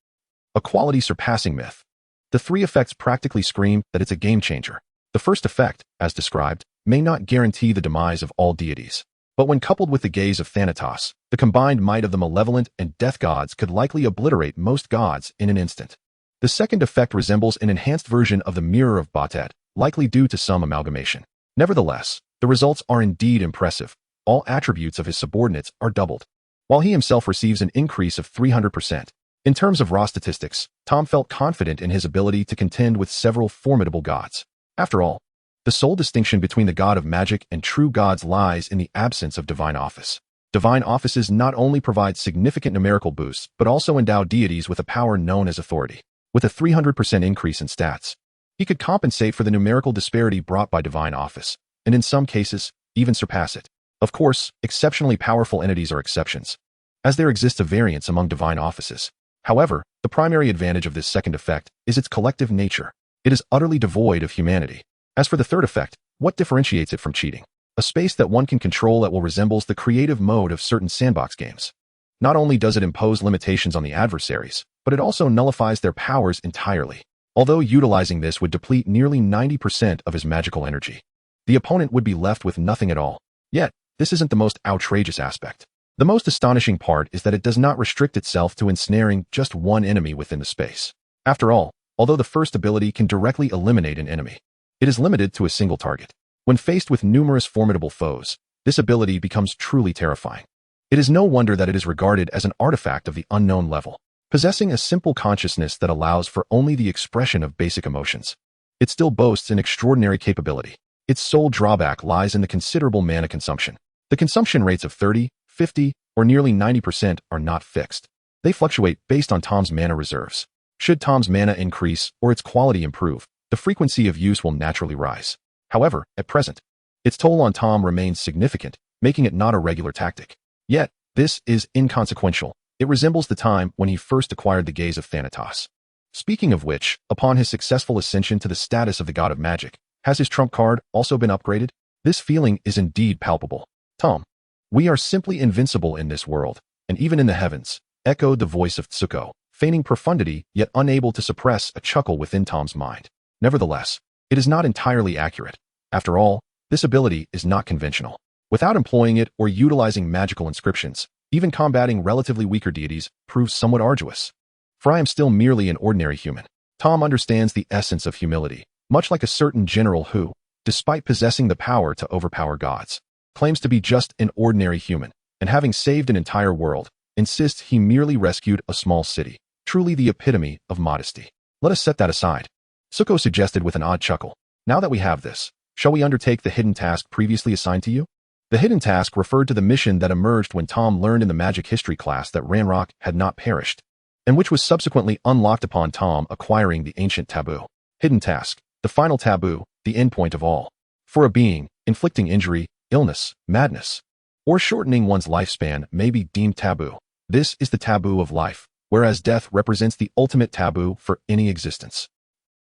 A quality-surpassing myth. The three effects practically scream that it's a game-changer. The first effect, as described, may not guarantee the demise of all deities. But when coupled with the Gaze of Thanatos, the combined might of the malevolent and death gods could likely obliterate most gods in an instant. The second effect resembles an enhanced version of the Mirror of Batet, likely due to some amalgamation. Nevertheless, the results are indeed impressive. All attributes of his subordinates are doubled, while he himself receives an increase of 300%. In terms of raw statistics, Tom felt confident in his ability to contend with several formidable gods. After all, the sole distinction between the god of magic and true gods lies in the absence of divine office. Divine offices not only provide significant numerical boosts, but also endow deities with a power known as authority. With a 300% increase in stats, he could compensate for the numerical disparity brought by divine office, and in some cases, even surpass it. Of course, exceptionally powerful entities are exceptions, as there exists a variance among divine offices. However, the primary advantage of this second effect is its collective nature. It is utterly devoid of humanity. As for the third effect, what differentiates it from cheating? A space that one can control that will resembles the creative mode of certain sandbox games. Not only does it impose limitations on the adversaries, but it also nullifies their powers entirely. Although utilizing this would deplete nearly 90% of his magical energy, the opponent would be left with nothing at all. Yet, this isn't the most outrageous aspect. The most astonishing part is that it does not restrict itself to ensnaring just one enemy within the space. After all, although the first ability can directly eliminate an enemy, it is limited to a single target. When faced with numerous formidable foes, this ability becomes truly terrifying. It is no wonder that it is regarded as an artifact of the unknown level, possessing a simple consciousness that allows for only the expression of basic emotions. It still boasts an extraordinary capability. Its sole drawback lies in the considerable mana consumption. The consumption rates of 30, 50, or nearly 90% are not fixed. They fluctuate based on Tom's mana reserves. Should Tom's mana increase or its quality improve, the frequency of use will naturally rise. However, at present, its toll on Tom remains significant, making it not a regular tactic. Yet, this is inconsequential. It resembles the time when he first acquired the Gaze of Thanatos. Speaking of which, upon his successful ascension to the status of the god of magic, has his trump card also been upgraded? This feeling is indeed palpable. Tom, we are simply invincible in this world, and even in the heavens, echoed the voice of Tsuko, feigning profundity yet unable to suppress a chuckle within Tom's mind. Nevertheless, it is not entirely accurate. After all, this ability is not conventional. Without employing it or utilizing magical inscriptions, even combating relatively weaker deities proves somewhat arduous. For I am still merely an ordinary human. Tom understands the essence of humility, much like a certain general who, despite possessing the power to overpower gods, claims to be just an ordinary human, and having saved an entire world, insists he merely rescued a small city, truly the epitome of modesty. Let us set that aside. Tsuko suggested with an odd chuckle. Now that we have this, shall we undertake the hidden task previously assigned to you? The hidden task referred to the mission that emerged when Tom learned in the magic history class that Ranrock had not perished, and which was subsequently unlocked upon Tom acquiring the ancient taboo. Hidden task, the final taboo, the endpoint of all. For a being, inflicting injury, illness, madness, or shortening one's lifespan may be deemed taboo. This is the taboo of life, whereas death represents the ultimate taboo for any existence.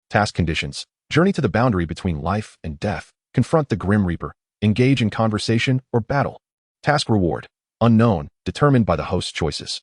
Task conditions: journey to the boundary between life and death, confront the Grim Reaper, engage in conversation or battle. Task reward: unknown, determined by the host's choices.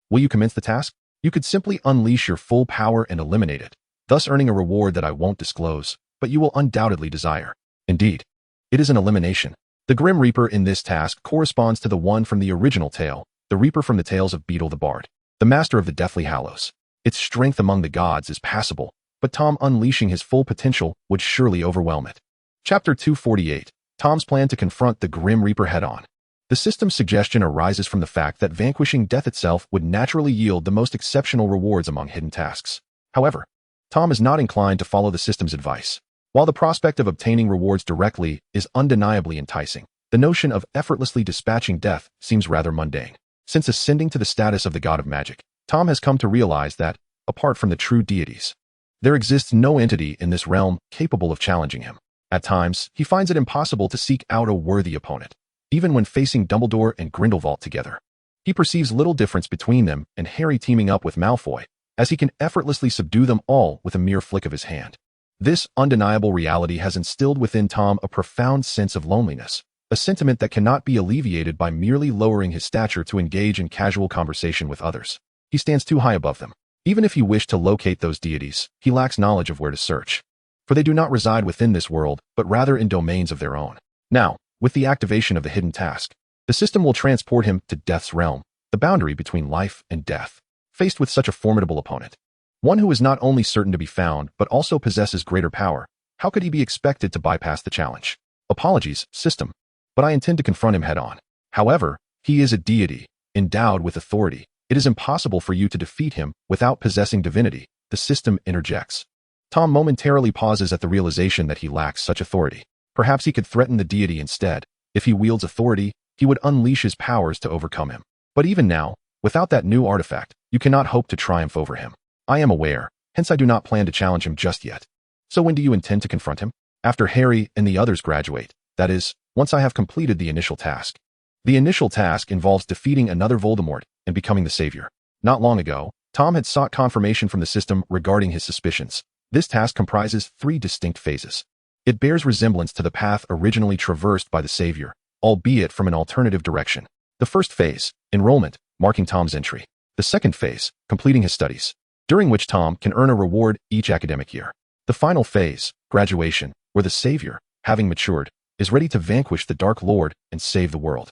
Will you commence the task? You could simply unleash your full power and eliminate it, thus earning a reward that I won't disclose, but you will undoubtedly desire. Indeed, it is an elimination. The Grim Reaper in this task corresponds to the one from the original tale, the Reaper from the tales of Beetle the Bard, the master of the Deathly Hallows. Its strength among the gods is passable, but Tom unleashing his full potential would surely overwhelm it. Chapter 248. Tom's plan to confront the Grim Reaper head-on. The system's suggestion arises from the fact that vanquishing death itself would naturally yield the most exceptional rewards among hidden tasks. However, Tom is not inclined to follow the system's advice. While the prospect of obtaining rewards directly is undeniably enticing, The notion of effortlessly dispatching death seems rather mundane. Since ascending to the status of the god of magic, Tom has come to realize that, apart from the true deities, there exists no entity in this realm capable of challenging him. At times, he finds it impossible to seek out a worthy opponent, even when facing Dumbledore and Grindelwald together. He perceives little difference between them and Harry teaming up with Malfoy, as he can effortlessly subdue them all with a mere flick of his hand. This undeniable reality has instilled within Tom a profound sense of loneliness, a sentiment that cannot be alleviated by merely lowering his stature to engage in casual conversation with others. He stands too high above them. Even if he wished to locate those deities, he lacks knowledge of where to search, for they do not reside within this world, but rather in domains of their own. Now, with the activation of the hidden task, the system will transport him to Death's realm, the boundary between life and death. Faced with such a formidable opponent, one who is not only certain to be found, but also possesses greater power, how could he be expected to bypass the challenge? Apologies, system, but I intend to confront him head-on. However, he is a deity, endowed with authority. It is impossible for you to defeat him without possessing divinity, the system interjects. Tom momentarily pauses at the realization that he lacks such authority. Perhaps he could threaten the deity instead. If he wields authority, he would unleash his powers to overcome him. But even now, without that new artifact, you cannot hope to triumph over him. I am aware, hence I do not plan to challenge him just yet. So when do you intend to confront him? After Harry and the others graduate, that is, once I have completed the initial task. The initial task involves defeating another Voldemort and becoming the savior. Not long ago, Tom had sought confirmation from the system regarding his suspicions. This task comprises 3 distinct phases. It bears resemblance to the path originally traversed by the savior, albeit from an alternative direction. The first phase, enrollment, marking Tom's entry. The second phase, completing his studies, during which Tom can earn a reward each academic year. The final phase, graduation, where the savior, having matured, is ready to vanquish the Dark Lord and save the world.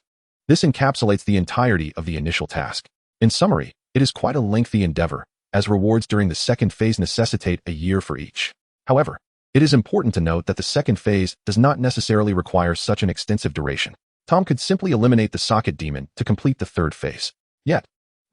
This encapsulates the entirety of the initial task. In summary, it is quite a lengthy endeavor, as rewards during the second phase necessitate a year for each. However, it is important to note that the second phase does not necessarily require such an extensive duration. Tom could simply eliminate the socket demon to complete the third phase. Yet,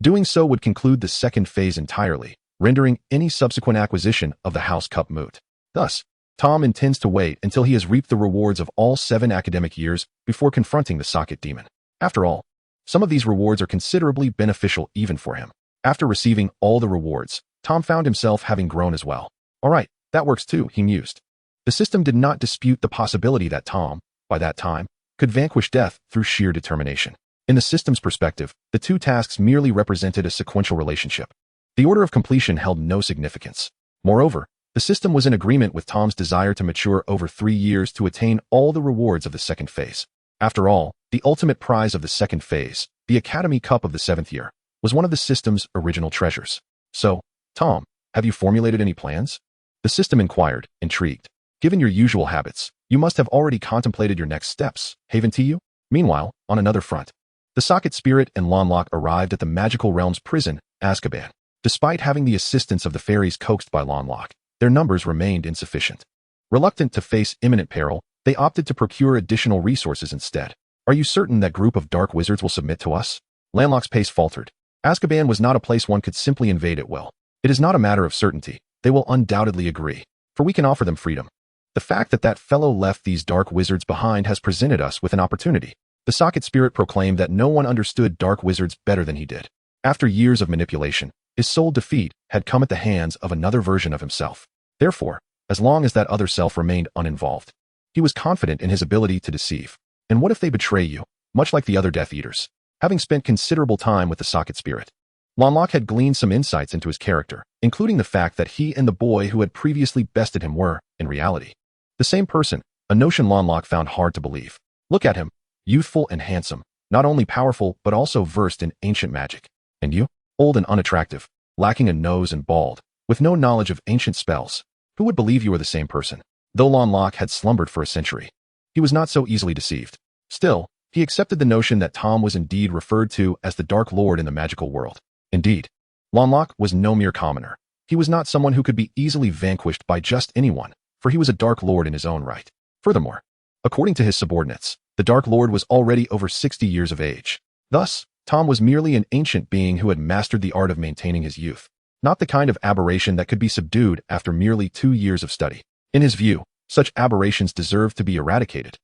doing so would conclude the second phase entirely, rendering any subsequent acquisition of the House Cup moot. Thus, Tom intends to wait until he has reaped the rewards of all 7 academic years before confronting the socket demon. After all, some of these rewards are considerably beneficial even for him. After receiving all the rewards, Tom found himself having grown as well. All right, that works too, he mused. The system did not dispute the possibility that Tom, by that time, could vanquish death through sheer determination. In the system's perspective, the 2 tasks merely represented a sequential relationship. The order of completion held no significance. Moreover, the system was in agreement with Tom's desire to mature over 3 years to attain all the rewards of the second phase. After all, the ultimate prize of the second phase, the Academy Cup of the 7th year, was one of the system's original treasures. So, Tom, have you formulated any plans? The system inquired, intrigued. Given your usual habits, you must have already contemplated your next steps, haven't you? Meanwhile, on another front, the socket spirit and Lonlock arrived at the magical realm's prison, Azkaban. Despite having the assistance of the fairies coaxed by Lonlock, their numbers remained insufficient. Reluctant to face imminent peril, they opted to procure additional resources instead. Are you certain that group of dark wizards will submit to us? Lonlock's pace faltered. Azkaban was not a place one could simply invade at will. It is not a matter of certainty. They will undoubtedly agree, for we can offer them freedom. The fact that that fellow left these dark wizards behind has presented us with an opportunity. The socket spirit proclaimed that no one understood dark wizards better than he did. After years of manipulation, his sole defeat had come at the hands of another version of himself. Therefore, as long as that other self remained uninvolved, he was confident in his ability to deceive. And what if they betray you, much like the other Death Eaters? Having spent considerable time with the socket spirit, Lonlock had gleaned some insights into his character, including the fact that he and the boy who had previously bested him were, in reality, the same person, a notion Lonlock found hard to believe. Look at him, youthful and handsome, not only powerful but also versed in ancient magic. And you? Old and unattractive, lacking a nose and bald, with no knowledge of ancient spells. Who would believe you were the same person? Though Lonlock had slumbered for a century, he was not so easily deceived. Still, he accepted the notion that Tom was indeed referred to as the Dark Lord in the magical world. Indeed, Lonlock was no mere commoner. He was not someone who could be easily vanquished by just anyone, for he was a Dark Lord in his own right. Furthermore, according to his subordinates, the Dark Lord was already over 60 years of age. Thus, Tom was merely an ancient being who had mastered the art of maintaining his youth, not the kind of aberration that could be subdued after merely 2 years of study. In his view, such aberrations deserved to be eradicated.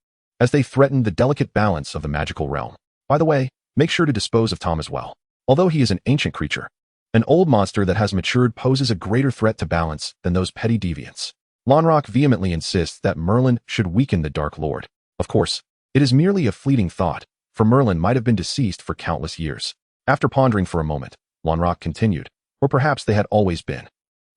as they threatened the delicate balance of the magical realm. By the way, make sure to dispose of Tom as well. Although he is an ancient creature, an old monster that has matured poses a greater threat to balance than those petty deviants. Lonrock vehemently insists that Merlin should weaken the Dark Lord. Of course, it is merely a fleeting thought, for Merlin might have been deceased for countless years. After pondering for a moment, Lonrock continued, or perhaps they had always been.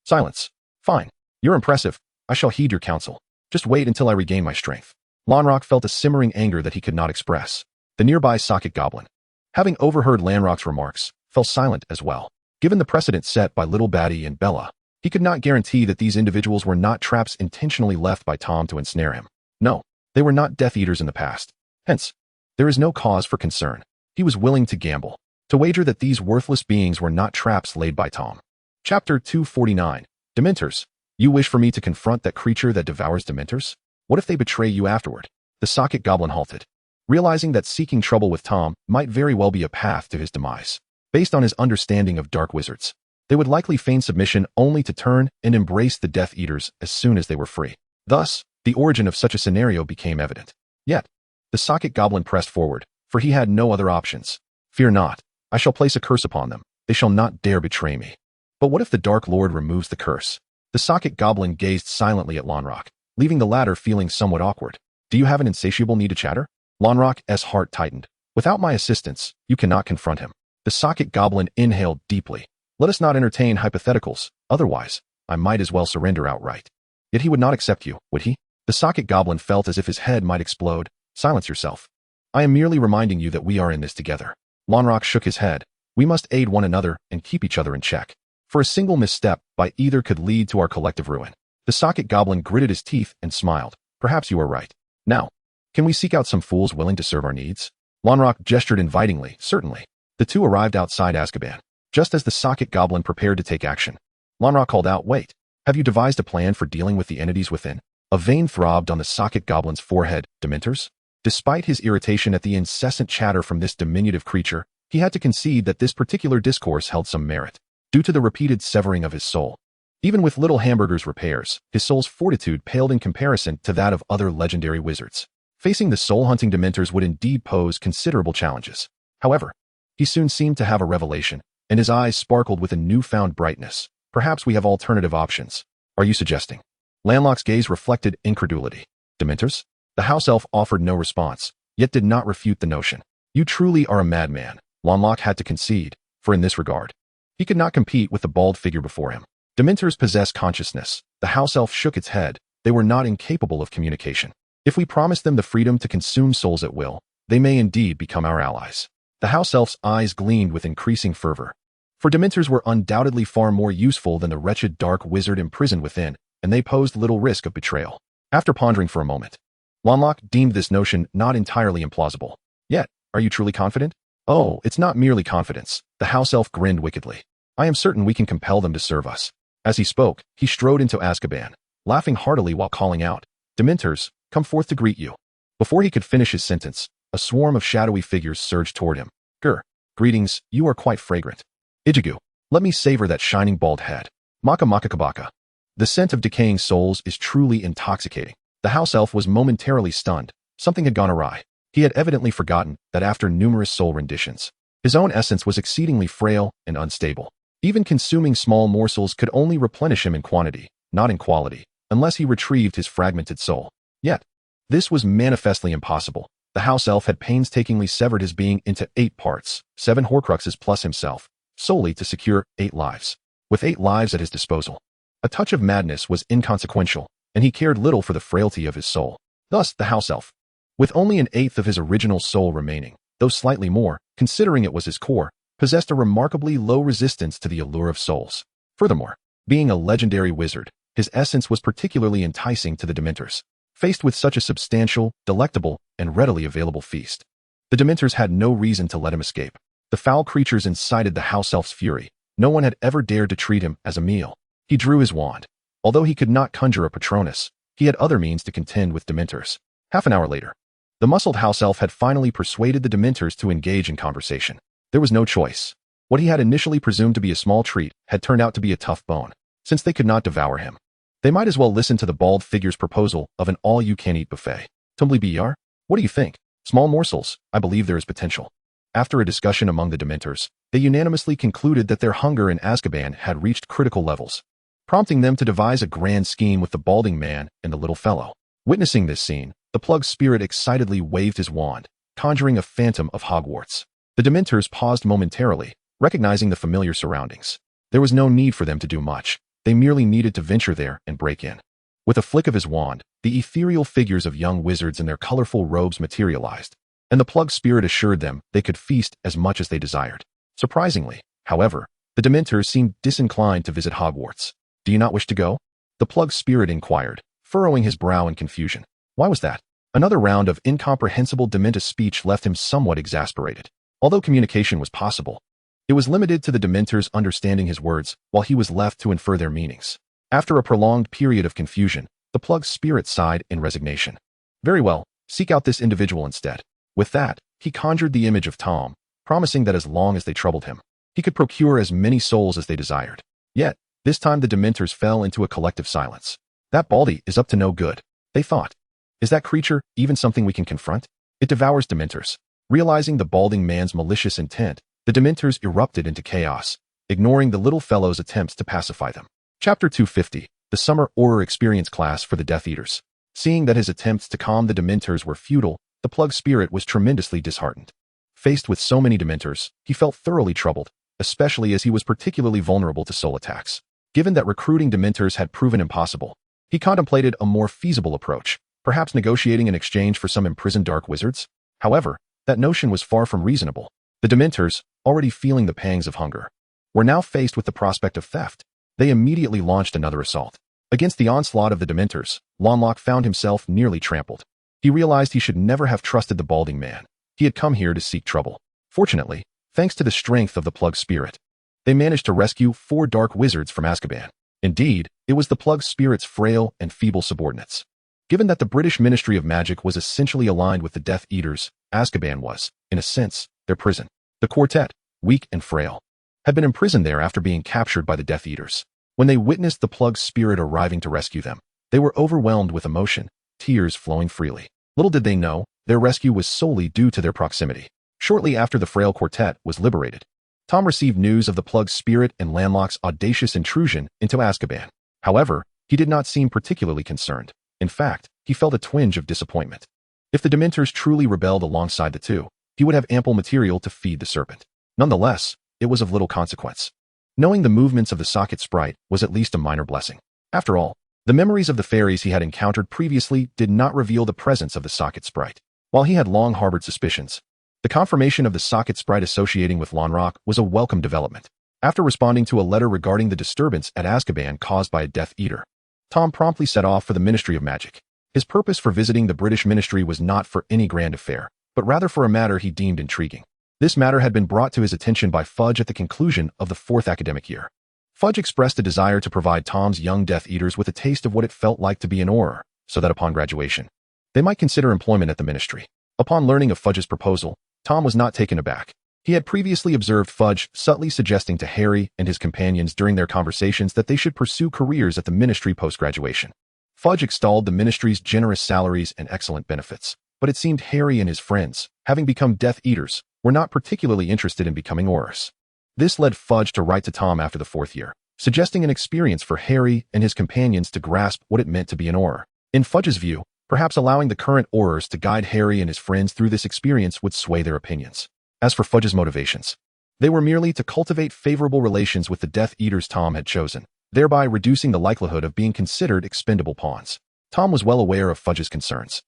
Silence. Fine. You're impressive. I shall heed your counsel. Just wait until I regain my strength. Lonrock felt a simmering anger that he could not express. The nearby socket goblin, having overheard Lanrock's remarks, fell silent as well. Given the precedent set by Little Batty and Bella, he could not guarantee that these individuals were not traps intentionally left by Tom to ensnare him. No, they were not Death Eaters in the past. Hence, there is no cause for concern. He was willing to gamble, to wager that these worthless beings were not traps laid by Tom. Chapter 249. Dementors. You wish for me to confront that creature that devours Dementors? What if they betray you afterward? The socket goblin halted, realizing that seeking trouble with Tom might very well be a path to his demise. Based on his understanding of dark wizards, they would likely feign submission only to turn and embrace the Death Eaters as soon as they were free. Thus, the origin of such a scenario became evident. Yet, the socket goblin pressed forward, for he had no other options. Fear not, I shall place a curse upon them. They shall not dare betray me. But what if the Dark Lord removes the curse? The socket goblin gazed silently at Lonrock, leaving the latter feeling somewhat awkward. Do you have an insatiable need to chatter? Lonrock's heart tightened. Without my assistance, you cannot confront him. The socket goblin inhaled deeply. Let us not entertain hypotheticals, otherwise, I might as well surrender outright. Yet he would not accept you, would he? The socket goblin felt as if his head might explode. Silence yourself. I am merely reminding you that we are in this together. Lonrock shook his head. We must aid one another and keep each other in check. For a single misstep by either could lead to our collective ruin. The socket goblin gritted his teeth and smiled. Perhaps you are right. Now, can we seek out some fools willing to serve our needs? Lonrock gestured invitingly. Certainly. The two arrived outside Azkaban, just as the socket goblin prepared to take action. Lonrock called out, Wait, have you devised a plan for dealing with the entities within? A vein throbbed on the socket goblin's forehead. Dementors? Despite his irritation at the incessant chatter from this diminutive creature, he had to concede that this particular discourse held some merit, due to the repeated severing of his soul. Even with little Hamburger's repairs, his soul's fortitude paled in comparison to that of other legendary wizards. Facing the soul-hunting Dementors would indeed pose considerable challenges. However, he soon seemed to have a revelation, and his eyes sparkled with a newfound brightness. Perhaps we have alternative options. Are you suggesting? Lanlock's gaze reflected incredulity. Dementors? The house elf offered no response, yet did not refute the notion. You truly are a madman, Lanlock had to concede, for in this regard, he could not compete with the bald figure before him. Dementors possess consciousness. The house elf shook its head. They were not incapable of communication. If we promise them the freedom to consume souls at will, they may indeed become our allies. The house elf's eyes gleamed with increasing fervor. For Dementors were undoubtedly far more useful than the wretched dark wizard imprisoned within, and they posed little risk of betrayal. After pondering for a moment, Lonlock deemed this notion not entirely implausible. Yet, are you truly confident? Oh, it's not merely confidence. The house elf grinned wickedly. I am certain we can compel them to serve us. As he spoke, he strode into Azkaban, laughing heartily while calling out, Dementors, come forth to greet you. Before he could finish his sentence, a swarm of shadowy figures surged toward him. Grr. Greetings, you are quite fragrant. Ijigu, let me savor that shining bald head. Maka maka kabaka. The scent of decaying souls is truly intoxicating. The house elf was momentarily stunned. Something had gone awry. He had evidently forgotten that after numerous soul renditions, his own essence was exceedingly frail and unstable. Even consuming small morsels could only replenish him in quantity, not in quality, unless he retrieved his fragmented soul. Yet, this was manifestly impossible. The house elf had painstakingly severed his being into 8 parts, 7 Horcruxes plus himself, solely to secure 8 lives. With 8 lives at his disposal, a touch of madness was inconsequential, and he cared little for the frailty of his soul. Thus, the house elf, with only 1/8 of his original soul remaining, though slightly more, considering it was his core, possessed a remarkably low resistance to the allure of souls. Furthermore, being a legendary wizard, his essence was particularly enticing to the Dementors. Faced with such a substantial, delectable, and readily available feast, the Dementors had no reason to let him escape. The foul creatures incited the house elf's fury. No one had ever dared to treat him as a meal. He drew his wand. Although he could not conjure a Patronus, he had other means to contend with Dementors. Half an hour later, the muscled house elf had finally persuaded the Dementors to engage in conversation. There was no choice. What he had initially presumed to be a small treat had turned out to be a tough bone. Since they could not devour him, they might as well listen to the bald figure's proposal of an all-you-can-eat buffet. Tumbly BR? What do you think? Small morsels, I believe there is potential. After a discussion among the Dementors, they unanimously concluded that their hunger in Azkaban had reached critical levels, prompting them to devise a grand scheme with the balding man and the little fellow. Witnessing this scene, the Plug Spirit excitedly waved his wand, conjuring a phantom of Hogwarts. The Dementors paused momentarily, recognizing the familiar surroundings. There was no need for them to do much. They merely needed to venture there and break in. With a flick of his wand, the ethereal figures of young wizards in their colorful robes materialized, and the Plug Spirit assured them they could feast as much as they desired. Surprisingly, however, the Dementors seemed disinclined to visit Hogwarts. Do you not wish to go? The Plug Spirit inquired, furrowing his brow in confusion. Why was that? Another round of incomprehensible Dementor speech left him somewhat exasperated. Although communication was possible, it was limited to the Dementors understanding his words, while he was left to infer their meanings. After a prolonged period of confusion, the Plug Spirit sighed in resignation. Very well, seek out this individual instead. With that, he conjured the image of Tom, promising that as long as they troubled him, he could procure as many souls as they desired. Yet, this time the Dementors fell into a collective silence. That Baldy is up to no good, they thought. Is that creature even something we can confront? It devours Dementors. Realizing the balding man's malicious intent, the Dementors erupted into chaos, ignoring the little fellow's attempts to pacify them. Chapter 250, the Summer Horror Experience Class for the Death Eaters. Seeing that his attempts to calm the Dementors were futile, the Plug Spirit was tremendously disheartened. Faced with so many Dementors, he felt thoroughly troubled, especially as he was particularly vulnerable to soul attacks. Given that recruiting Dementors had proven impossible, he contemplated a more feasible approach, perhaps negotiating in exchange for some imprisoned dark wizards. However, that notion was far from reasonable. The Dementors, already feeling the pangs of hunger, were now faced with the prospect of theft. They immediately launched another assault. Against the onslaught of the Dementors, Longlock found himself nearly trampled. He realized he should never have trusted the balding man. He had come here to seek trouble. Fortunately, thanks to the strength of the Plug Spirit, they managed to rescue 4 dark wizards from Azkaban. Indeed, it was the Plug Spirit's frail and feeble subordinates. Given that the British Ministry of Magic was essentially aligned with the Death Eaters, Azkaban was, in a sense, their prison. The quartet, weak and frail, had been imprisoned there after being captured by the Death Eaters. When they witnessed the Plug Spirit arriving to rescue them, they were overwhelmed with emotion, tears flowing freely. Little did they know, their rescue was solely due to their proximity. Shortly after the frail quartet was liberated, Tom received news of the Plug Spirit and Landlock's audacious intrusion into Azkaban. However, he did not seem particularly concerned. In fact, he felt a twinge of disappointment. If the Dementors truly rebelled alongside the two, he would have ample material to feed the serpent. Nonetheless, it was of little consequence. Knowing the movements of the socket sprite was at least a minor blessing. After all, the memories of the fairies he had encountered previously did not reveal the presence of the socket sprite. While he had long harbored suspicions, the confirmation of the socket sprite associating with Lonrock was a welcome development. After responding to a letter regarding the disturbance at Azkaban caused by a Death Eater, Tom promptly set off for the Ministry of Magic. His purpose for visiting the British Ministry was not for any grand affair, but rather for a matter he deemed intriguing. This matter had been brought to his attention by Fudge at the conclusion of the 4th academic year. Fudge expressed a desire to provide Tom's young Death Eaters with a taste of what it felt like to be an Auror, so that upon graduation, they might consider employment at the ministry. Upon learning of Fudge's proposal, Tom was not taken aback. He had previously observed Fudge subtly suggesting to Harry and his companions during their conversations that they should pursue careers at the ministry post-graduation. Fudge extolled the ministry's generous salaries and excellent benefits, but it seemed Harry and his friends, having become Death Eaters, were not particularly interested in becoming Aurors. This led Fudge to write to Tom after the 4th year, suggesting an experience for Harry and his companions to grasp what it meant to be an Auror. In Fudge's view, perhaps allowing the current Aurors to guide Harry and his friends through this experience would sway their opinions. As for Fudge's motivations, they were merely to cultivate favorable relations with the Death Eaters Tom had chosen, thereby reducing the likelihood of being considered expendable pawns. Tom was well aware of Fudge's concerns.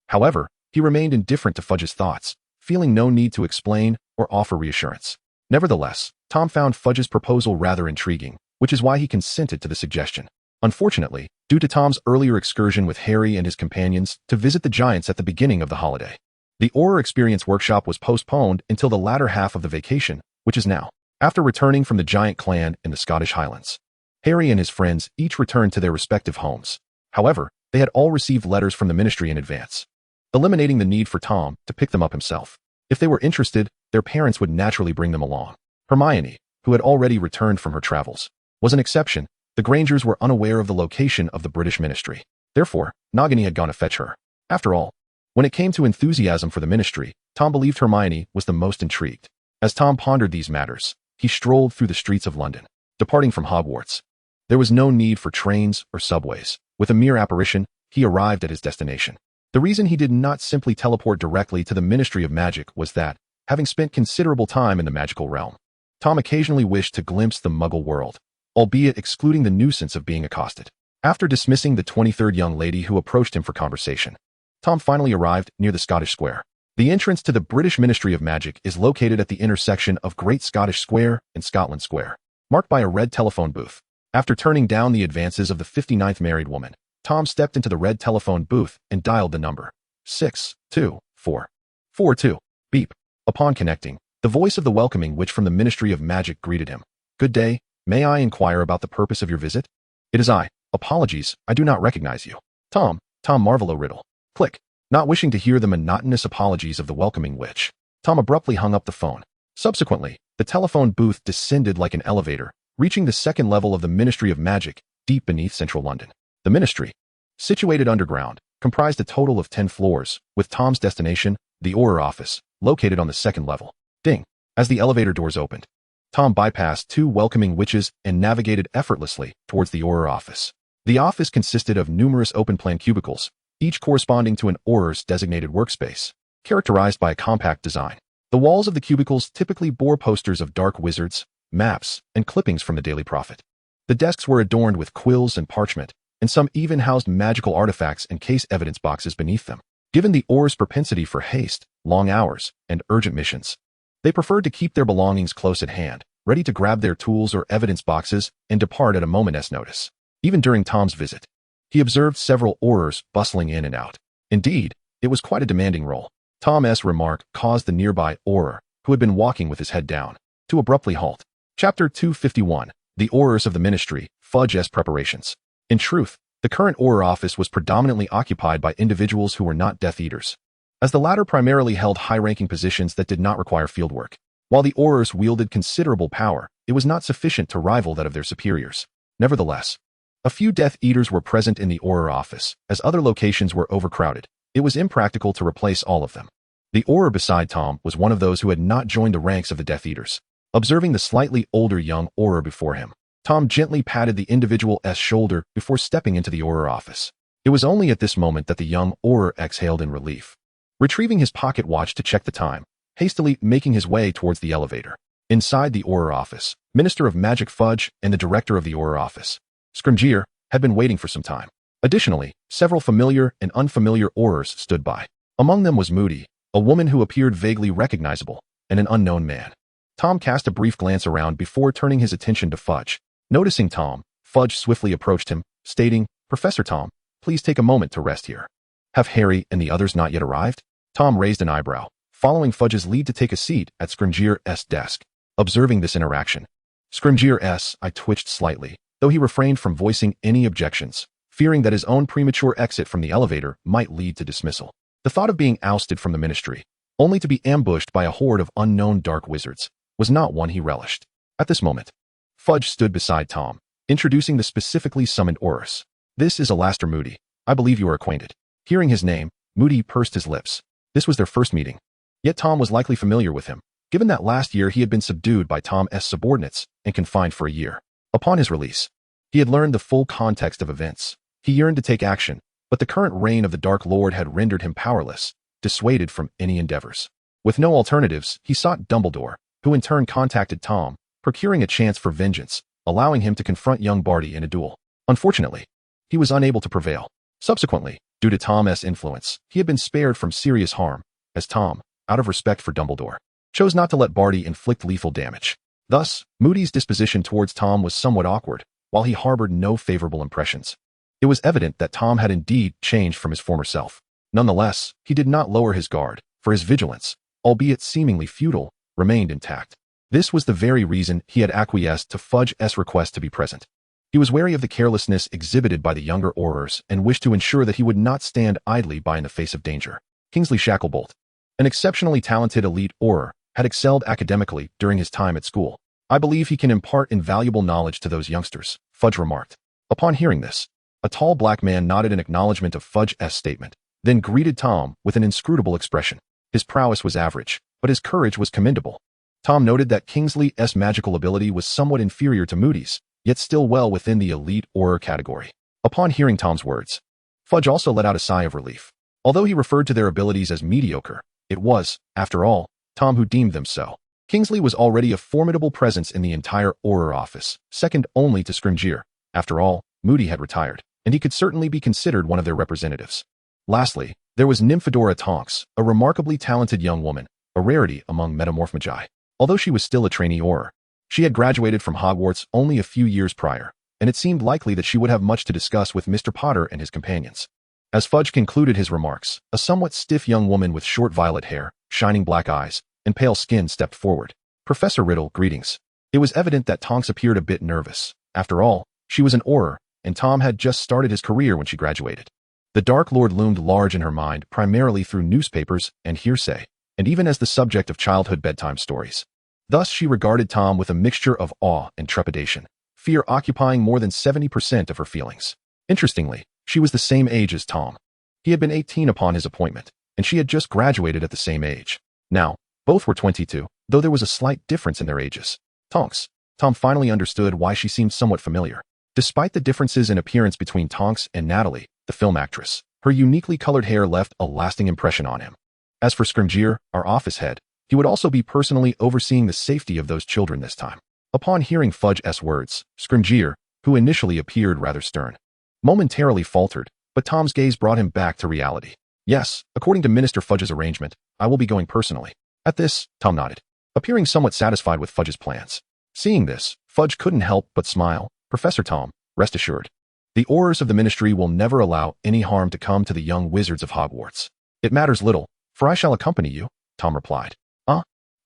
However, he remained indifferent to Fudge's thoughts, feeling no need to explain or offer reassurance. Nevertheless, Tom found Fudge's proposal rather intriguing, which is why he consented to the suggestion. Unfortunately, due to Tom's earlier excursion with Harry and his companions to visit the Giants at the beginning of the holiday, the Auror Experience Workshop was postponed until the latter half of the vacation, which is now. After returning from the Giant clan in the Scottish Highlands, Harry and his friends each returned to their respective homes. However, they had all received letters from the ministry in advance, eliminating the need for Tom to pick them up himself. If they were interested, their parents would naturally bring them along. Hermione, who had already returned from her travels, was an exception. The Grangers were unaware of the location of the British ministry. Therefore, Nagini had gone to fetch her. After all, When it came to enthusiasm for the ministry, Tom believed Hermione was the most intrigued. As Tom pondered these matters, he strolled through the streets of London, departing from Hogwarts. There was no need for trains or subways. With a mere apparition, he arrived at his destination. The reason he did not simply teleport directly to the Ministry of Magic was that, having spent considerable time in the magical realm, Tom occasionally wished to glimpse the Muggle world, albeit excluding the nuisance of being accosted. After dismissing the 23rd young lady who approached him for conversation, Tom finally arrived near the Scottish Square. The entrance to the British Ministry of Magic is located at the intersection of Great Scottish Square and Scotland Square, marked by a red telephone booth. After turning down the advances of the 59th married woman, Tom stepped into the red telephone booth and dialed the number 62442. Beep. Upon connecting, the voice of the welcoming witch from the Ministry of Magic greeted him. "Good day. May I inquire about the purpose of your visit?" "It is I. Apologies, I do not recognize you." Tom Marvolo Riddle. Click. Not wishing to hear the monotonous apologies of the welcoming witch, Tom abruptly hung up the phone. Subsequently, the telephone booth descended like an elevator, reaching the second level of the Ministry of Magic, deep beneath central London. The ministry, situated underground, comprised a total of 10 floors, with Tom's destination, the Auror office, located on the second level. Ding. As the elevator doors opened, Tom bypassed two welcoming witches and navigated effortlessly towards the Auror office. The office consisted of numerous open-plan cubicles, each corresponding to an Auror's designated workspace, characterized by a compact design. The walls of the cubicles typically bore posters of dark wizards, maps, and clippings from the Daily Prophet. The desks were adorned with quills and parchment, and some even housed magical artifacts and case evidence boxes beneath them. Given the Auror's propensity for haste, long hours, and urgent missions, they preferred to keep their belongings close at hand, ready to grab their tools or evidence boxes and depart at a moment's notice. Even during Tom's visit, he observed several Aurors bustling in and out. Indeed, it was quite a demanding role. Tom's remark caused the nearby Auror, who had been walking with his head down, to abruptly halt. Chapter 251. The Aurors of the Ministry, Fudge's Preparations. In truth, the current Auror office was predominantly occupied by individuals who were not Death Eaters, as the latter primarily held high-ranking positions that did not require fieldwork. While the Aurors wielded considerable power, it was not sufficient to rival that of their superiors. Nevertheless, a few Death Eaters were present in the Auror office, as other locations were overcrowded. It was impractical to replace all of them. The Auror beside Tom was one of those who had not joined the ranks of the Death Eaters. Observing the slightly older young Auror before him, Tom gently patted the individual's shoulder before stepping into the Auror office. It was only at this moment that the young Auror exhaled in relief. Retrieving his pocket watch to check the time, hastily making his way towards the elevator. Inside the Auror office, Minister of Magic Fudge and the Director of the Auror office, Scrimgeour, had been waiting for some time. Additionally, several familiar and unfamiliar Aurors stood by. Among them was Moody, a woman who appeared vaguely recognizable, and an unknown man. Tom cast a brief glance around before turning his attention to Fudge. Noticing Tom, Fudge swiftly approached him, stating, "Professor Tom, please take a moment to rest here." "Have Harry and the others not yet arrived?" Tom raised an eyebrow, following Fudge's lead to take a seat at Scrimgeour's desk. Observing this interaction, Scrimgeour's eye twitched slightly, though he refrained from voicing any objections, fearing that his own premature exit from the elevator might lead to dismissal. The thought of being ousted from the ministry, only to be ambushed by a horde of unknown dark wizards, was not one he relished. At this moment, Fudge stood beside Tom, introducing the specifically summoned Aurors. "This is Alastair Moody. I believe you are acquainted." Hearing his name, Moody pursed his lips. This was their first meeting. Yet Tom was likely familiar with him, given that last year he had been subdued by Tom's subordinates and confined for a year. Upon his release, he had learned the full context of events. He yearned to take action, but the current reign of the Dark Lord had rendered him powerless, dissuaded from any endeavors. With no alternatives, he sought Dumbledore, who in turn contacted Tom, procuring a chance for vengeance, allowing him to confront young Barty in a duel. Unfortunately, he was unable to prevail. Subsequently, due to Tom's influence, he had been spared from serious harm, as Tom, out of respect for Dumbledore, chose not to let Barty inflict lethal damage. Thus, Moody's disposition towards Tom was somewhat awkward, while he harbored no favorable impressions. It was evident that Tom had indeed changed from his former self. Nonetheless, he did not lower his guard, for his vigilance, albeit seemingly futile, remained intact. This was the very reason he had acquiesced to Fudge's request to be present. He was wary of the carelessness exhibited by the younger Aurors and wished to ensure that he would not stand idly by in the face of danger. Kingsley Shacklebolt, an exceptionally talented elite Auror, had excelled academically during his time at school. "I believe he can impart invaluable knowledge to those youngsters," Fudge remarked. Upon hearing this, a tall black man nodded in acknowledgement of Fudge's statement. then greeted Tom with an inscrutable expression. His prowess was average, but his courage was commendable. Tom noted that Kingsley's magical ability was somewhat inferior to Moody's, yet still well within the elite Auror category. Upon hearing Tom's words, Fudge also let out a sigh of relief. Although he referred to their abilities as mediocre, it was, after all, Tom who deemed them so. Kingsley was already a formidable presence in the entire Auror office, second only to Scrimgeour. After all, Moody had retired, and he could certainly be considered one of their representatives. Lastly, there was Nymphadora Tonks, a remarkably talented young woman, a rarity among metamorph magi. Although she was still a trainee Auror, she had graduated from Hogwarts only a few years prior, and it seemed likely that she would have much to discuss with Mr. Potter and his companions. As Fudge concluded his remarks, a somewhat stiff young woman with short violet hair, shining black eyes, and pale skin stepped forward. Professor Riddle, greetings. It was evident that Tonks appeared a bit nervous. After all, she was an Auror, and Tom had just started his career when she graduated. The Dark Lord loomed large in her mind primarily through newspapers and hearsay, and even as the subject of childhood bedtime stories. Thus she regarded Tom with a mixture of awe and trepidation, fear occupying more than 70% of her feelings. Interestingly, she was the same age as Tom. He had been 18 upon his appointment, and she had just graduated at the same age. Now, both were 22, though there was a slight difference in their ages. Tonks. Tom finally understood why she seemed somewhat familiar. Despite the differences in appearance between Tonks and Natalie, the film actress, her uniquely colored hair left a lasting impression on him. As for Scrimgeour, our office head, he would also be personally overseeing the safety of those children this time. Upon hearing Fudge's words, Scrimgeour, who initially appeared rather stern, momentarily faltered, but Tom's gaze brought him back to reality. Yes, according to Minister Fudge's arrangement, I will be going personally. At this, Tom nodded, appearing somewhat satisfied with Fudge's plans. Seeing this, Fudge couldn't help but smile. Professor Tom, rest assured. The Aurors of the Ministry will never allow any harm to come to the young wizards of Hogwarts. It matters little, for I shall accompany you, Tom replied.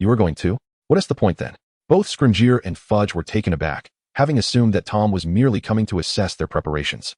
You are going too? What is the point then? Both Scrimgeour and Fudge were taken aback, having assumed that Tom was merely coming to assess their preparations.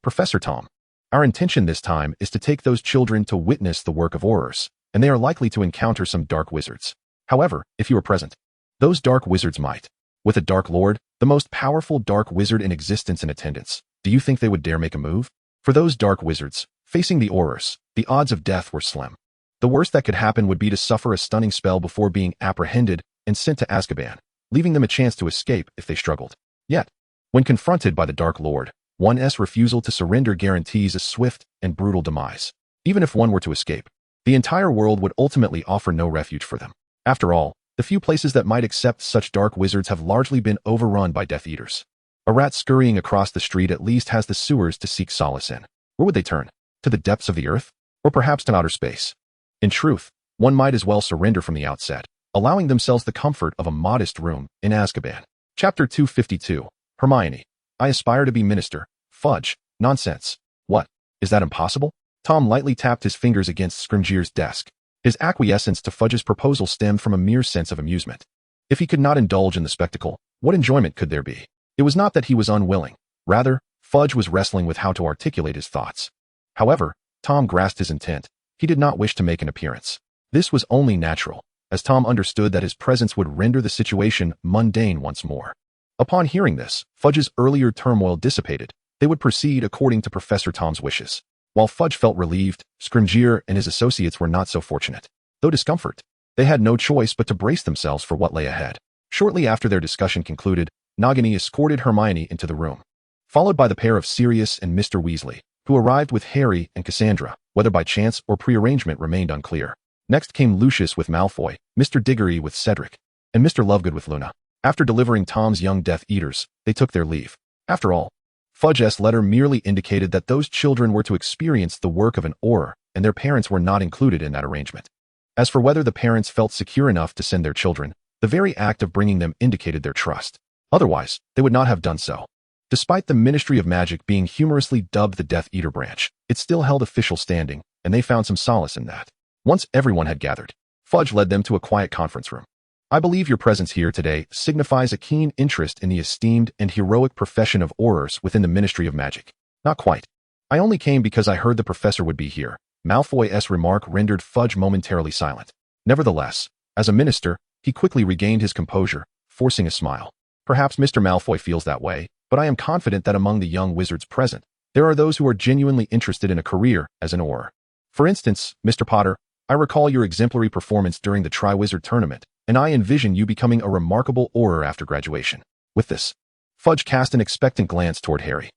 Professor Tom, our intention this time is to take those children to witness the work of Aurors, and they are likely to encounter some dark wizards. However, if you are present, those dark wizards might. With a Dark Lord, the most powerful dark wizard in existence in attendance, do you think they would dare make a move? For those dark wizards, facing the Aurors, the odds of death were slim. The worst that could happen would be to suffer a stunning spell before being apprehended and sent to Azkaban, leaving them a chance to escape if they struggled. Yet, when confronted by the Dark Lord, one's refusal to surrender guarantees a swift and brutal demise. Even if one were to escape, the entire world would ultimately offer no refuge for them. After all, the few places that might accept such dark wizards have largely been overrun by Death Eaters. A rat scurrying across the street at least has the sewers to seek solace in. Where would they turn? To the depths of the earth? Or perhaps to outer space? In truth, one might as well surrender from the outset, allowing themselves the comfort of a modest room in Azkaban. Chapter 252. Hermione. I aspire to be minister. Fudge. Nonsense. What? Is that impossible? Tom lightly tapped his fingers against Scrimgeour's desk. His acquiescence to Fudge's proposal stemmed from a mere sense of amusement. If he could not indulge in the spectacle, what enjoyment could there be? It was not that he was unwilling. Rather, Fudge was wrestling with how to articulate his thoughts. However, Tom grasped his intent. He did not wish to make an appearance. This was only natural, as Tom understood that his presence would render the situation mundane once more. Upon hearing this, Fudge's earlier turmoil dissipated. They would proceed according to Professor Tom's wishes. While Fudge felt relieved, Scrimgeour and his associates were not so fortunate. Though discomfort, they had no choice but to brace themselves for what lay ahead. Shortly after their discussion concluded, Nagini escorted Hermione into the room, followed by the pair of Sirius and Mr. Weasley, who arrived with Harry and Cassandra, whether by chance or prearrangement remained unclear. Next came Lucius with Malfoy, Mr. Diggory with Cedric, and Mr. Lovegood with Luna. After delivering Tom's young Death Eaters, they took their leave. After all, Fudge's letter merely indicated that those children were to experience the work of an Auror, and their parents were not included in that arrangement. As for whether the parents felt secure enough to send their children, the very act of bringing them indicated their trust. Otherwise, they would not have done so. Despite the Ministry of Magic being humorously dubbed the Death Eater branch, it still held official standing, and they found some solace in that. Once everyone had gathered, Fudge led them to a quiet conference room. I believe your presence here today signifies a keen interest in the esteemed and heroic profession of Aurors within the Ministry of Magic. Not quite. I only came because I heard the professor would be here. Malfoy's remark rendered Fudge momentarily silent. Nevertheless, as a minister, he quickly regained his composure, forcing a smile. Perhaps Mr. Malfoy feels that way, but I am confident that among the young wizards present, there are those who are genuinely interested in a career as an Auror. For instance, Mr. Potter, I recall your exemplary performance during the Triwizard Tournament, and I envision you becoming a remarkable Auror after graduation. With this, Fudge cast an expectant glance toward Harry.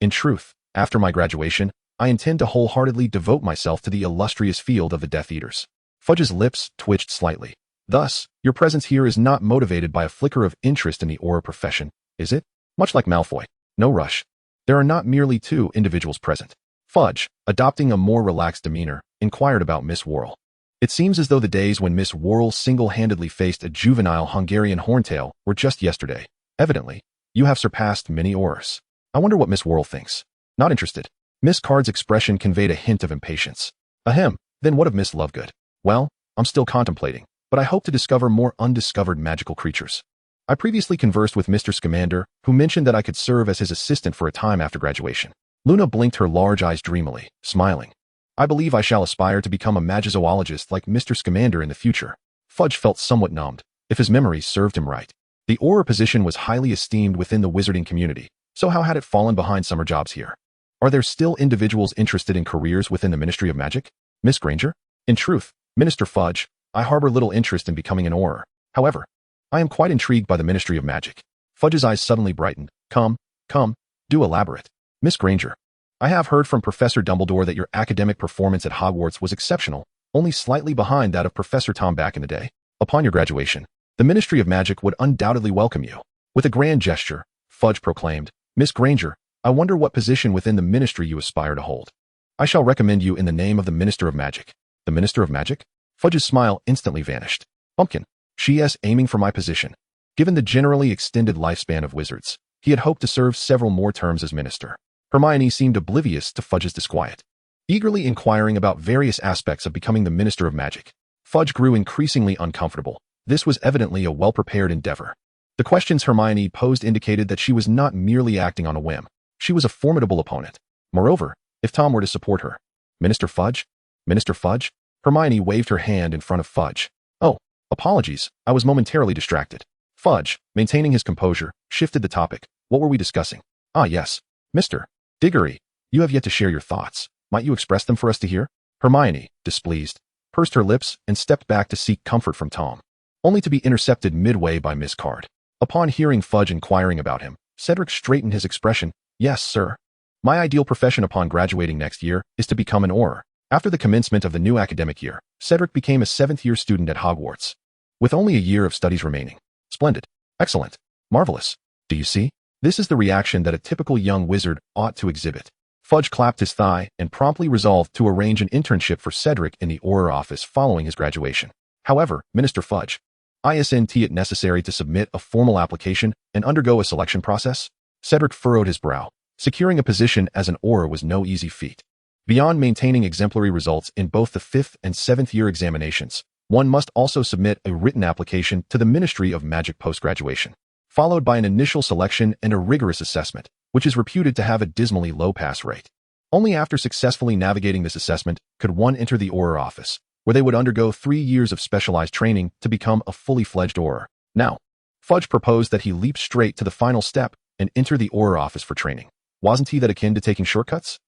In truth, after my graduation, I intend to wholeheartedly devote myself to the illustrious field of the Death Eaters. Fudge's lips twitched slightly. Thus, your presence here is not motivated by a flicker of interest in the Auror profession, is it? Much like Malfoy. No rush. There are not merely two individuals present. Fudge, adopting a more relaxed demeanor, inquired about Miss Worrell. It seems as though the days when Miss Worrell single-handedly faced a juvenile Hungarian horntail were just yesterday. Evidently, you have surpassed many Aurors. I wonder what Miss Worrell thinks. Not interested. Miss Card's expression conveyed a hint of impatience. Ahem, then what of Miss Lovegood? Well, I'm still contemplating, but I hope to discover more undiscovered magical creatures. I previously conversed with Mr. Scamander, who mentioned that I could serve as his assistant for a time after graduation. Luna blinked her large eyes dreamily, smiling. I believe I shall aspire to become a magizoologist like Mr. Scamander in the future. Fudge felt somewhat numbed, if his memories served him right. The Auror position was highly esteemed within the wizarding community, so how had it fallen behind summer jobs here? Are there still individuals interested in careers within the Ministry of Magic? Miss Granger? In truth, Minister Fudge, I harbor little interest in becoming an Auror. However, I am quite intrigued by the Ministry of Magic. Fudge's eyes suddenly brightened. Come, do elaborate. Miss Granger, I have heard from Professor Dumbledore that your academic performance at Hogwarts was exceptional, only slightly behind that of Professor Tom back in the day. Upon your graduation, the Ministry of Magic would undoubtedly welcome you. With a grand gesture, Fudge proclaimed, Miss Granger, I wonder what position within the ministry you aspire to hold. I shall recommend you in the name of the Minister of Magic. The Minister of Magic? Fudge's smile instantly vanished. Pumpkin. She is aiming for my position. Given the generally extended lifespan of wizards, he had hoped to serve several more terms as minister. Hermione seemed oblivious to Fudge's disquiet, eagerly inquiring about various aspects of becoming the Minister of Magic. Fudge grew increasingly uncomfortable. This was evidently a well-prepared endeavor. The questions Hermione posed indicated that she was not merely acting on a whim. She was a formidable opponent. Moreover, if Tom were to support her, Minister Fudge? Minister Fudge? Hermione waved her hand in front of Fudge. Oh, apologies, I was momentarily distracted. Fudge, maintaining his composure, shifted the topic. What were we discussing? Ah, yes. Mr. Diggory, you have yet to share your thoughts. Might you express them for us to hear? Hermione, displeased, pursed her lips and stepped back to seek comfort from Tom, only to be intercepted midway by Miss Card. Upon hearing Fudge inquiring about him, Cedric straightened his expression. Yes, sir. My ideal profession upon graduating next year is to become an Auror. After the commencement of the new academic year, Cedric became a 7th-year student at Hogwarts, with only a year of studies remaining. Splendid. Excellent. Marvelous. Do you see? This is the reaction that a typical young wizard ought to exhibit. Fudge clapped his thigh and promptly resolved to arrange an internship for Cedric in the Auror office following his graduation. However, Minister Fudge, isn't it necessary to submit a formal application and undergo a selection process? Cedric furrowed his brow. Securing a position as an Auror was no easy feat. Beyond maintaining exemplary results in both the 5th and 7th year examinations, one must also submit a written application to the Ministry of Magic post-graduation, followed by an initial selection and a rigorous assessment, which is reputed to have a dismally low pass rate. Only after successfully navigating this assessment could one enter the Auror office, where they would undergo 3 years of specialized training to become a fully fledged Auror. Now, Fudge proposed that he leap straight to the final step and enter the Auror office for training. Wasn't he that akin to taking shortcuts?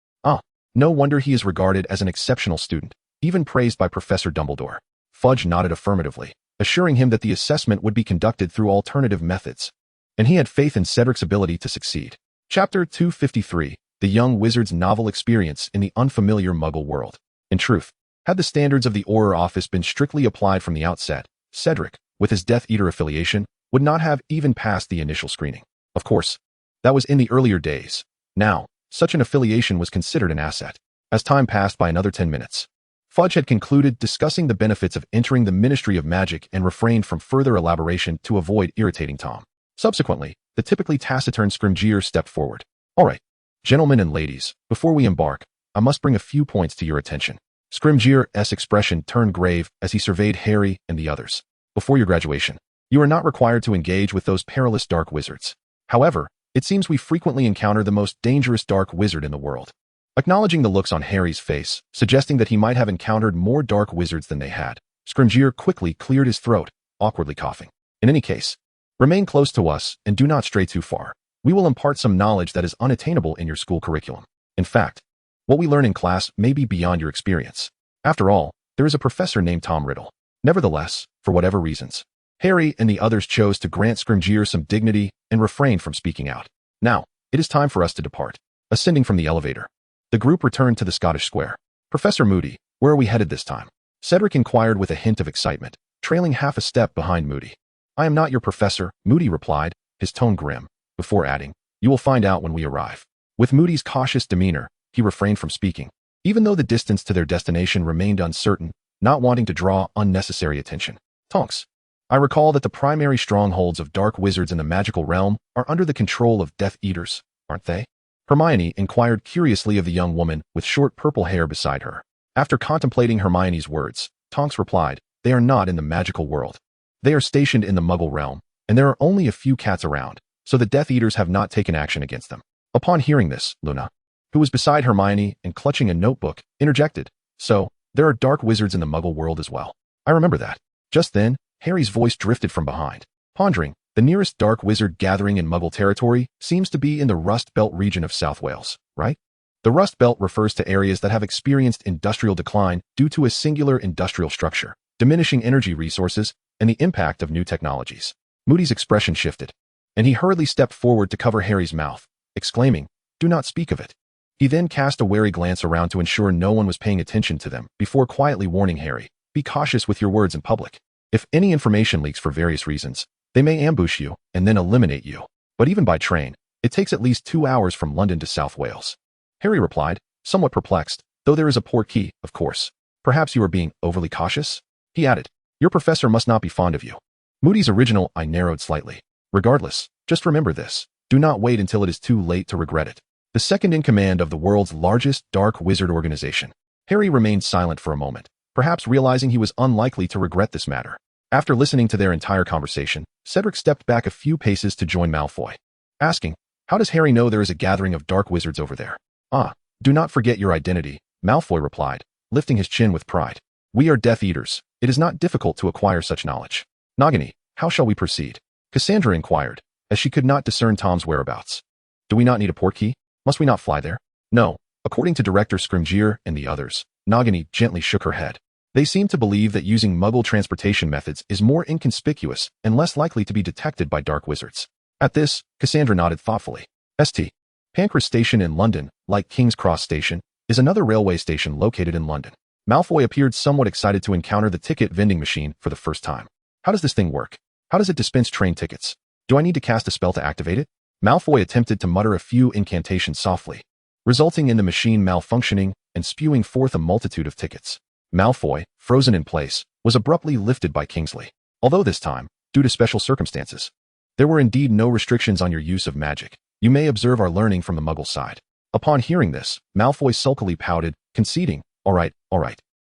No wonder he is regarded as an exceptional student, even praised by Professor Dumbledore. Fudge nodded affirmatively, assuring him that the assessment would be conducted through alternative methods, and he had faith in Cedric's ability to succeed. Chapter 253, The Young Wizard's Novel Experience in the Unfamiliar Muggle World. In truth, had the standards of the Auror office been strictly applied from the outset, Cedric, with his Death Eater affiliation, would not have even passed the initial screening. Of course, that was in the earlier days. Now, such an affiliation was considered an asset. As time passed by another 10 minutes, Fudge had concluded discussing the benefits of entering the Ministry of Magic and refrained from further elaboration to avoid irritating Tom. Subsequently, the typically taciturn Scrimgeour stepped forward. All right, gentlemen and ladies, before we embark, I must bring a few points to your attention. Scrimgeour's expression turned grave as he surveyed Harry and the others. Before your graduation, you are not required to engage with those perilous dark wizards. However, it seems we frequently encounter the most dangerous dark wizard in the world. Acknowledging the looks on Harry's face, suggesting that he might have encountered more dark wizards than they had, Scrimgeour quickly cleared his throat, awkwardly coughing. In any case, remain close to us and do not stray too far. We will impart some knowledge that is unattainable in your school curriculum. In fact, What we learn in class may be beyond your experience. After all, there is a professor named Tom Riddle. Nevertheless, for whatever reasons, Harry and the others chose to grant Scrimgeour some dignity and refrain from speaking out. Now, it is time for us to depart. Ascending from the elevator, the group returned to the Scottish Square. Professor Moody, where are we headed this time? Cedric inquired with a hint of excitement, trailing half a step behind Moody. I am not your professor, Moody replied, his tone grim, before adding, you will find out when we arrive. With Moody's cautious demeanor, he refrained from speaking, even though the distance to their destination remained uncertain, not wanting to draw unnecessary attention. Tonks. I recall that the primary strongholds of dark wizards in the magical realm are under the control of Death Eaters, aren't they? Hermione inquired curiously of the young woman with short purple hair beside her. After contemplating Hermione's words, Tonks replied, they are not in the magical world. They are stationed in the Muggle realm, and there are only a few cats around, so the Death Eaters have not taken action against them. Upon hearing this, Luna, who was beside Hermione and clutching a notebook, interjected, so, there are dark wizards in the Muggle world as well. I remember that. Just then, Harry's voice drifted from behind. Pondering, the nearest dark wizard gathering in Muggle territory seems to be in the Rust Belt region of South Wales, right? The Rust Belt refers to areas that have experienced industrial decline due to a singular industrial structure, diminishing energy resources, and the impact of new technologies. Moody's expression shifted, and he hurriedly stepped forward to cover Harry's mouth, exclaiming, do not speak of it. He then cast a wary glance around to ensure no one was paying attention to them before quietly warning Harry, be cautious with your words in public. If any information leaks for various reasons, they may ambush you and then eliminate you. But even by train, it takes at least 2 hours from London to South Wales. Harry replied, somewhat perplexed, though there is a portkey, of course. Perhaps you are being overly cautious? He added, your professor must not be fond of you. Moody's original eye narrowed slightly. Regardless, just remember this. Do not wait until it is too late to regret it. The second in command of the world's largest dark wizard organization. Harry remained silent for a moment, perhaps realizing he was unlikely to regret this matter. After listening to their entire conversation, Cedric stepped back a few paces to join Malfoy, asking, how does Harry know there is a gathering of dark wizards over there? Ah, do not forget your identity, Malfoy replied, lifting his chin with pride. We are Death Eaters. It is not difficult to acquire such knowledge. Nagini, how shall we proceed? Cassandra inquired, as she could not discern Tom's whereabouts. Do we not need a portkey? Must we not fly there? No, according to Director Scrimgeour and the others. Nagini gently shook her head. They seem to believe that using Muggle transportation methods is more inconspicuous and less likely to be detected by dark wizards. At this, Cassandra nodded thoughtfully. St. Pancras Station in London, like King's Cross Station, is another railway station located in London. Malfoy appeared somewhat excited to encounter the ticket vending machine for the first time. How does this thing work? How does it dispense train tickets? Do I need to cast a spell to activate it? Malfoy attempted to mutter a few incantations softly, resulting in the machine malfunctioning and spewing forth a multitude of tickets. Malfoy, frozen in place, was abruptly lifted by Kingsley. Although this time, due to special circumstances, there were indeed no restrictions on your use of magic. You may observe our learning from the Muggle side. Upon hearing this, Malfoy sulkily pouted, conceding, all right,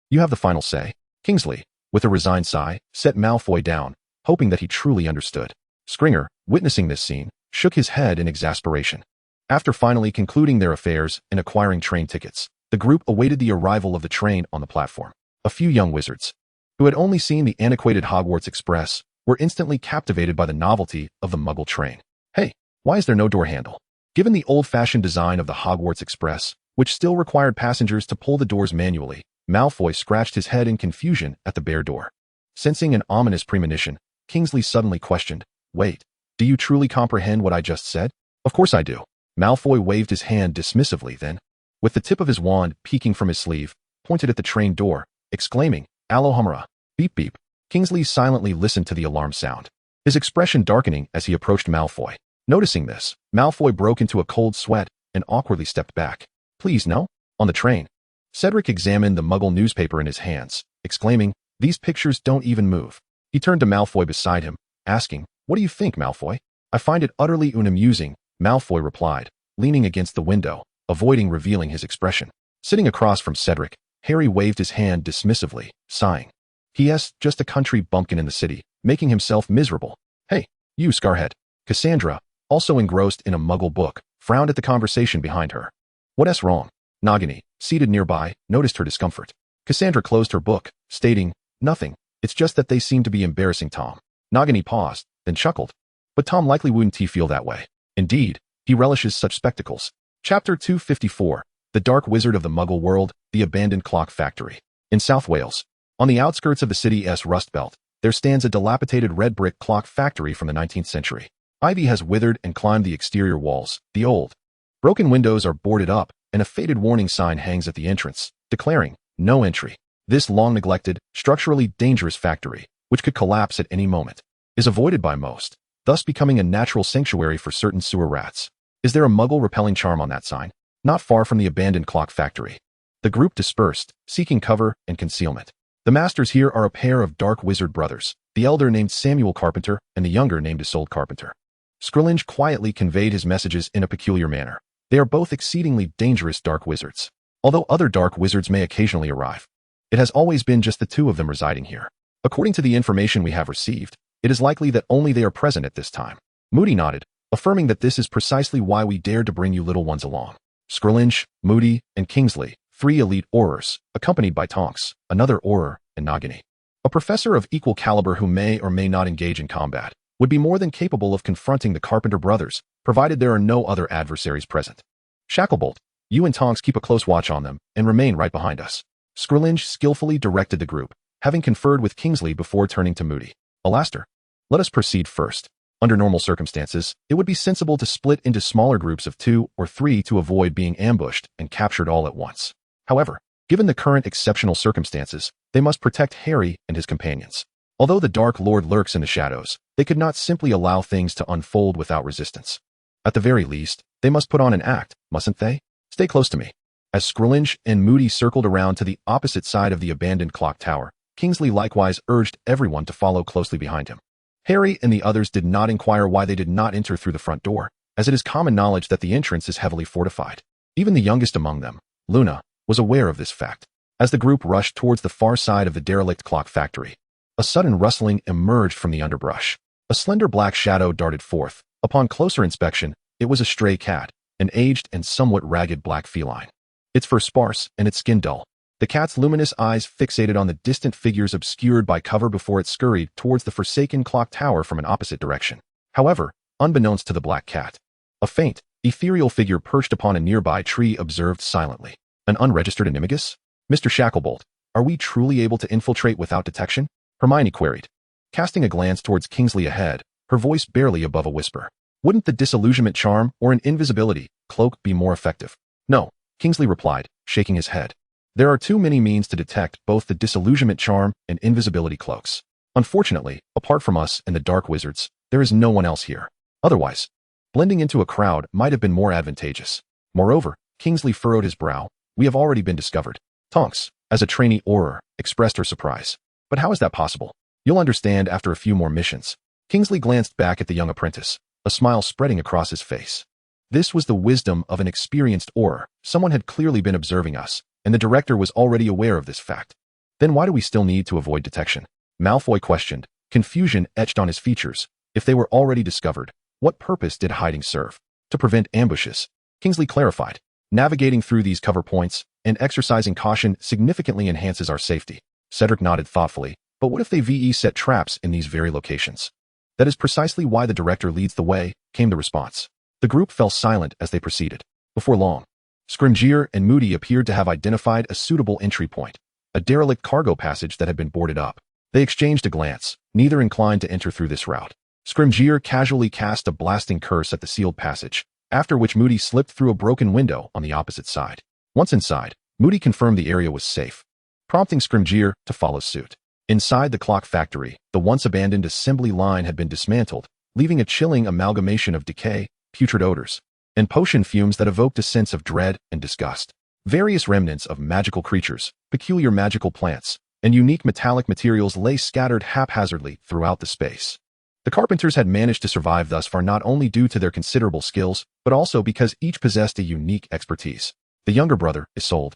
you have the final say. Kingsley, with a resigned sigh, set Malfoy down, hoping that he truly understood. Scringer, witnessing this scene, shook his head in exasperation. After finally concluding their affairs and acquiring train tickets, the group awaited the arrival of the train on the platform. A few young wizards, who had only seen the antiquated Hogwarts Express, were instantly captivated by the novelty of the Muggle train. Hey, why is there no door handle? Given the old-fashioned design of the Hogwarts Express, which still required passengers to pull the doors manually, Malfoy scratched his head in confusion at the bare door. Sensing an ominous premonition, Kingsley suddenly questioned, wait, do you truly comprehend what I just said? Of course I do. Malfoy waved his hand dismissively then, with the tip of his wand peeking from his sleeve, pointed at the train door, exclaiming, Alohomora, beep beep. Kingsley silently listened to the alarm sound, his expression darkening as he approached Malfoy. Noticing this, Malfoy broke into a cold sweat and awkwardly stepped back. Please no? On the train. Cedric examined the Muggle newspaper in his hands, exclaiming, these pictures don't even move. He turned to Malfoy beside him, asking, what do you think, Malfoy? I find it utterly unamusing, Malfoy replied, leaning against the window, avoiding revealing his expression. Sitting across from Cedric, Harry waved his hand dismissively, sighing. P.S. Just a country bumpkin in the city, making himself miserable. Hey, you Scarhead. Cassandra, also engrossed in a Muggle book, frowned at the conversation behind her. What's wrong? Nagini, seated nearby, noticed her discomfort. Cassandra closed her book, stating, nothing, it's just that they seem to be embarrassing Tom. Nagini paused, then chuckled. But Tom likely wouldn't feel that way. Indeed, he relishes such spectacles. Chapter 254, the dark wizard of the Muggle world, the abandoned clock factory. In South Wales, on the outskirts of the city's Rust Belt, there stands a dilapidated red brick clock factory from the 19th century. Ivy has withered and climbed the exterior walls. The old, broken windows are boarded up, and a faded warning sign hangs at the entrance, declaring, "No entry." This long-neglected, structurally dangerous factory, which could collapse at any moment, is avoided by most, thus becoming a natural sanctuary for certain sewer rats. Is there a Muggle-repelling charm on that sign? Not far from the abandoned clock factory. The group dispersed, seeking cover and concealment. The masters here are a pair of dark wizard brothers, the elder named Samuel Carpenter and the younger named Isolde Carpenter. Scrilinge quietly conveyed his messages in a peculiar manner. They are both exceedingly dangerous dark wizards. Although other dark wizards may occasionally arrive, it has always been just the two of them residing here. According to the information we have received, it is likely that only they are present at this time. Moody nodded, affirming that this is precisely why we dared to bring you little ones along. Scrilinge, Moody, and Kingsley, 3 elite Aurors, accompanied by Tonks, another Auror, and Nagini, a professor of equal caliber who may or may not engage in combat, would be more than capable of confronting the Carpenter brothers, provided there are no other adversaries present. Shacklebolt, you and Tonks keep a close watch on them, and remain right behind us. Scrilinge skillfully directed the group, having conferred with Kingsley before turning to Moody. Alastair, let us proceed first. Under normal circumstances, it would be sensible to split into smaller groups of 2 or 3 to avoid being ambushed and captured all at once. However, given the current exceptional circumstances, they must protect Harry and his companions. Although the Dark Lord lurks in the shadows, they could not simply allow things to unfold without resistance. At the very least, they must put on an act, mustn't they? Stay close to me. As Scrilinge and Moody circled around to the opposite side of the abandoned clock tower, Kingsley likewise urged everyone to follow closely behind him. Harry and the others did not inquire why they did not enter through the front door, as it is common knowledge that the entrance is heavily fortified. Even the youngest among them, Luna, was aware of this fact. As the group rushed towards the far side of the derelict clock factory, a sudden rustling emerged from the underbrush. A slender black shadow darted forth. Upon closer inspection, it was a stray cat, an aged and somewhat ragged black feline. Its fur sparse and its skin dull. The cat's luminous eyes fixated on the distant figures obscured by cover before it scurried towards the forsaken clock tower from an opposite direction. However, unbeknownst to the black cat, a faint, ethereal figure perched upon a nearby tree observed silently. An unregistered animagus? Mr. Shacklebolt, are we truly able to infiltrate without detection? Hermione queried, casting a glance towards Kingsley ahead, her voice barely above a whisper. Wouldn't the disillusionment charm or an invisibility cloak be more effective? No, Kingsley replied, shaking his head. There are too many means to detect both the disillusionment charm and invisibility cloaks. Unfortunately, apart from us and the dark wizards, there is no one else here. Otherwise, blending into a crowd might have been more advantageous. Moreover, Kingsley furrowed his brow. We have already been discovered. Tonks, as a trainee Auror, expressed her surprise. But how is that possible? You'll understand after a few more missions. Kingsley glanced back at the young apprentice, a smile spreading across his face. This was the wisdom of an experienced Auror. Someone had clearly been observing us, and the director was already aware of this fact. Then why do we still need to avoid detection? Malfoy questioned, confusion etched on his features. If they were already discovered, what purpose did hiding serve? To prevent ambushes. Kingsley clarified, navigating through these cover points and exercising caution significantly enhances our safety. Cedric nodded thoughtfully, but what if they set traps in these very locations? That is precisely why the director leads the way, came the response. The group fell silent as they proceeded. Before long, Scrimgeour and Moody appeared to have identified a suitable entry point, a derelict cargo passage that had been boarded up. They exchanged a glance, neither inclined to enter through this route. Scrimgeour casually cast a blasting curse at the sealed passage, after which Moody slipped through a broken window on the opposite side. Once inside, Moody confirmed the area was safe, prompting Scrimgeour to follow suit. Inside the clock factory, the once abandoned assembly line had been dismantled, leaving a chilling amalgamation of decay, putrid odors, and potion fumes that evoked a sense of dread and disgust. Various remnants of magical creatures, peculiar magical plants, and unique metallic materials lay scattered haphazardly throughout the space. The Carpenters had managed to survive thus far not only due to their considerable skills, but also because each possessed a unique expertise. The younger brother, Isolde,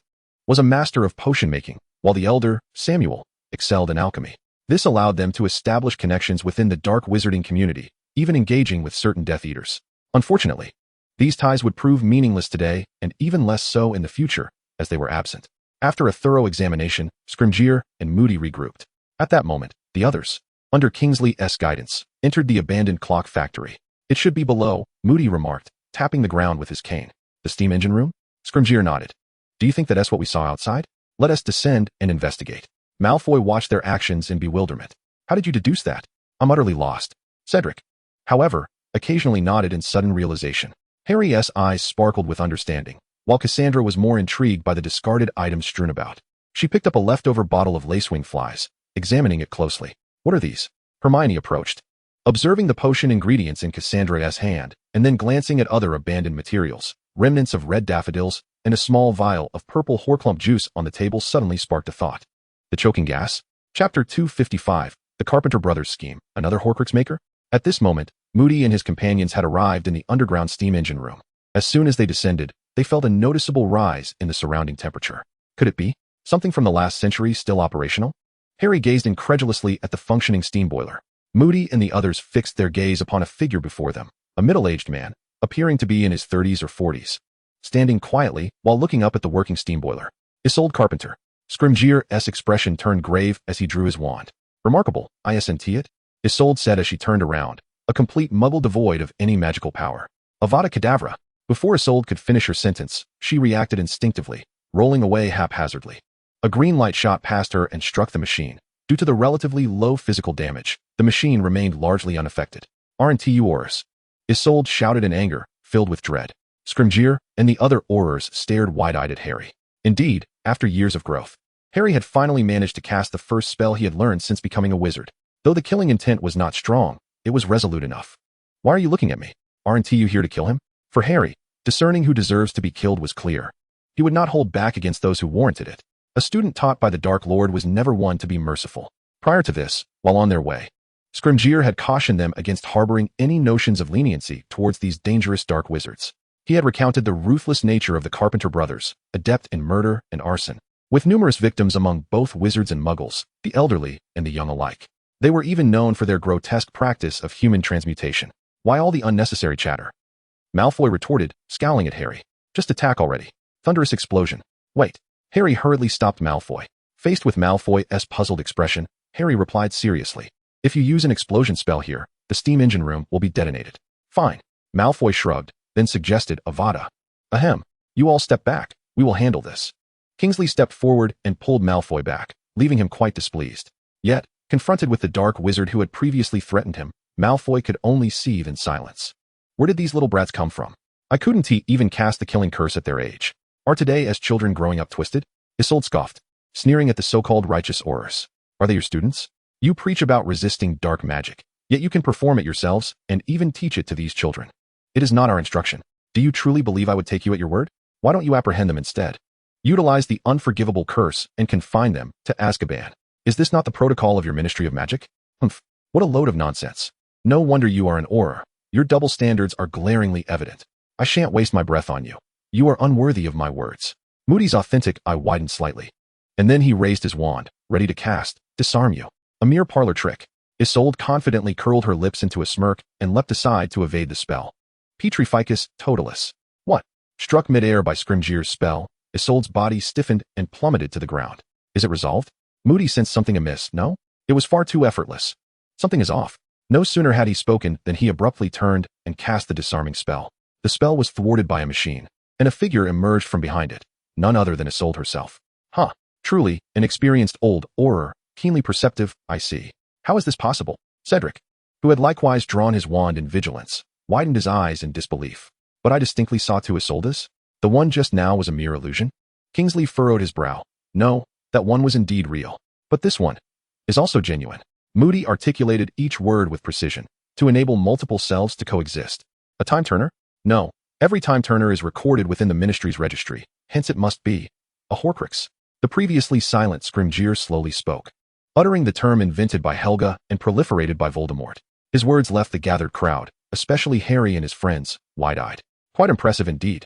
was a master of potion making, while the elder, Samuel, excelled in alchemy. This allowed them to establish connections within the dark wizarding community, even engaging with certain Death Eaters. Unfortunately, these ties would prove meaningless today, and even less so in the future, as they were absent. After a thorough examination, Scrimgeour and Moody regrouped. At that moment, the others, under Kingsley's guidance, entered the abandoned clock factory. It should be below, Moody remarked, tapping the ground with his cane. The steam engine room? Scrimgeour nodded. Do you think that's what we saw outside? Let us descend and investigate. Malfoy watched their actions in bewilderment. How did you deduce that? I'm utterly lost. Cedric, however, occasionally nodded in sudden realization. Harry's eyes sparkled with understanding, while Cassandra was more intrigued by the discarded items strewn about. She picked up a leftover bottle of lacewing flies, examining it closely. What are these? Hermione approached, observing the potion ingredients in Cassandra's hand, and then glancing at other abandoned materials. Remnants of red daffodils and a small vial of purple horcrux juice on the table suddenly sparked a thought. The choking gas? Chapter 255, The Carpenter Brothers Scheme, another horcrux maker? At this moment, Moody and his companions had arrived in the underground steam engine room. As soon as they descended, they felt a noticeable rise in the surrounding temperature. Could it be something from the last century still operational? Harry gazed incredulously at the functioning steam boiler. Moody and the others fixed their gaze upon a figure before them, a middle-aged man, appearing to be in his 30s or 40s, standing quietly while looking up at the working steam boiler. Isolde Carpenter. Scrimgeour's expression turned grave as he drew his wand. Remarkable, isn't it? Isolde said as she turned around, a complete muggle devoid of any magical power. Avada Kedavra. Before Isolde could finish her sentence, she reacted instinctively, rolling away haphazardly. A green light shot past her and struck the machine. Due to the relatively low physical damage, the machine remained largely unaffected. Aren't you Aurors? Isolde shouted in anger, filled with dread. Scrimgeour and the other Aurors stared wide-eyed at Harry. Indeed, after years of growth, Harry had finally managed to cast the first spell he had learned since becoming a wizard. Though the killing intent was not strong, it was resolute enough. Why are you looking at me? Aren't you here to kill him? For Harry, discerning who deserves to be killed was clear. He would not hold back against those who warranted it. A student taught by the Dark Lord was never one to be merciful. Prior to this, while on their way, Scrimgeour had cautioned them against harboring any notions of leniency towards these dangerous dark wizards. He had recounted the ruthless nature of the Carpenter brothers, adept in murder and arson, with numerous victims among both wizards and muggles, the elderly and the young alike. They were even known for their grotesque practice of human transmutation. Why all the unnecessary chatter? Malfoy retorted, scowling at Harry. Just attack already. Thunderous explosion. Wait. Harry hurriedly stopped Malfoy. Faced with Malfoy's puzzled expression, Harry replied seriously. If you use an explosion spell here, the steam engine room will be detonated. Fine. Malfoy shrugged, then suggested Avada. Ahem. You all step back. We will handle this. Kingsley stepped forward and pulled Malfoy back, leaving him quite displeased. Yet, confronted with the dark wizard who had previously threatened him, Malfoy could only seethe in silence. Where did these little brats come from? I couldn't even cast the killing curse at their age. Are today as children growing up twisted? Isolde scoffed, sneering at the so-called righteous Aurors. Are they your students? You preach about resisting dark magic, yet you can perform it yourselves and even teach it to these children. It is not our instruction. Do you truly believe I would take you at your word? Why don't you apprehend them instead? Utilize the unforgivable curse and confine them to Azkaban. Is this not the protocol of your Ministry of Magic? Humph, what a load of nonsense. No wonder you are an Auror. Your double standards are glaringly evident. I shan't waste my breath on you. You are unworthy of my words. Moody's authentic eye widened slightly. And then he raised his wand, ready to cast, Disarm You. A mere parlor trick. Isolde confidently curled her lips into a smirk and leapt aside to evade the spell. Petrificus Totalis. What? Struck mid-air by Scrimgeour's spell, Isolde's body stiffened and plummeted to the ground. Is it resolved? Moody sensed something amiss, no? It was far too effortless. Something is off. No sooner had he spoken than he abruptly turned and cast the disarming spell. The spell was thwarted by a machine, and a figure emerged from behind it, none other than Isolde herself. Huh, truly, an experienced old Auror, keenly perceptive, I see. How is this possible? Cedric, who had likewise drawn his wand in vigilance, widened his eyes in disbelief. But I distinctly saw two Isoldes? The one just now was a mere illusion? Kingsley furrowed his brow. No, that one was indeed real. But this one is also genuine. Moody articulated each word with precision, to enable multiple selves to coexist. A time turner? No. Every time turner is recorded within the Ministry's registry, hence it must be a Horcrux. The previously silent Scrimgeour slowly spoke, uttering the term invented by Helga and proliferated by Voldemort. His words left the gathered crowd, especially Harry and his friends, wide-eyed. Quite impressive indeed.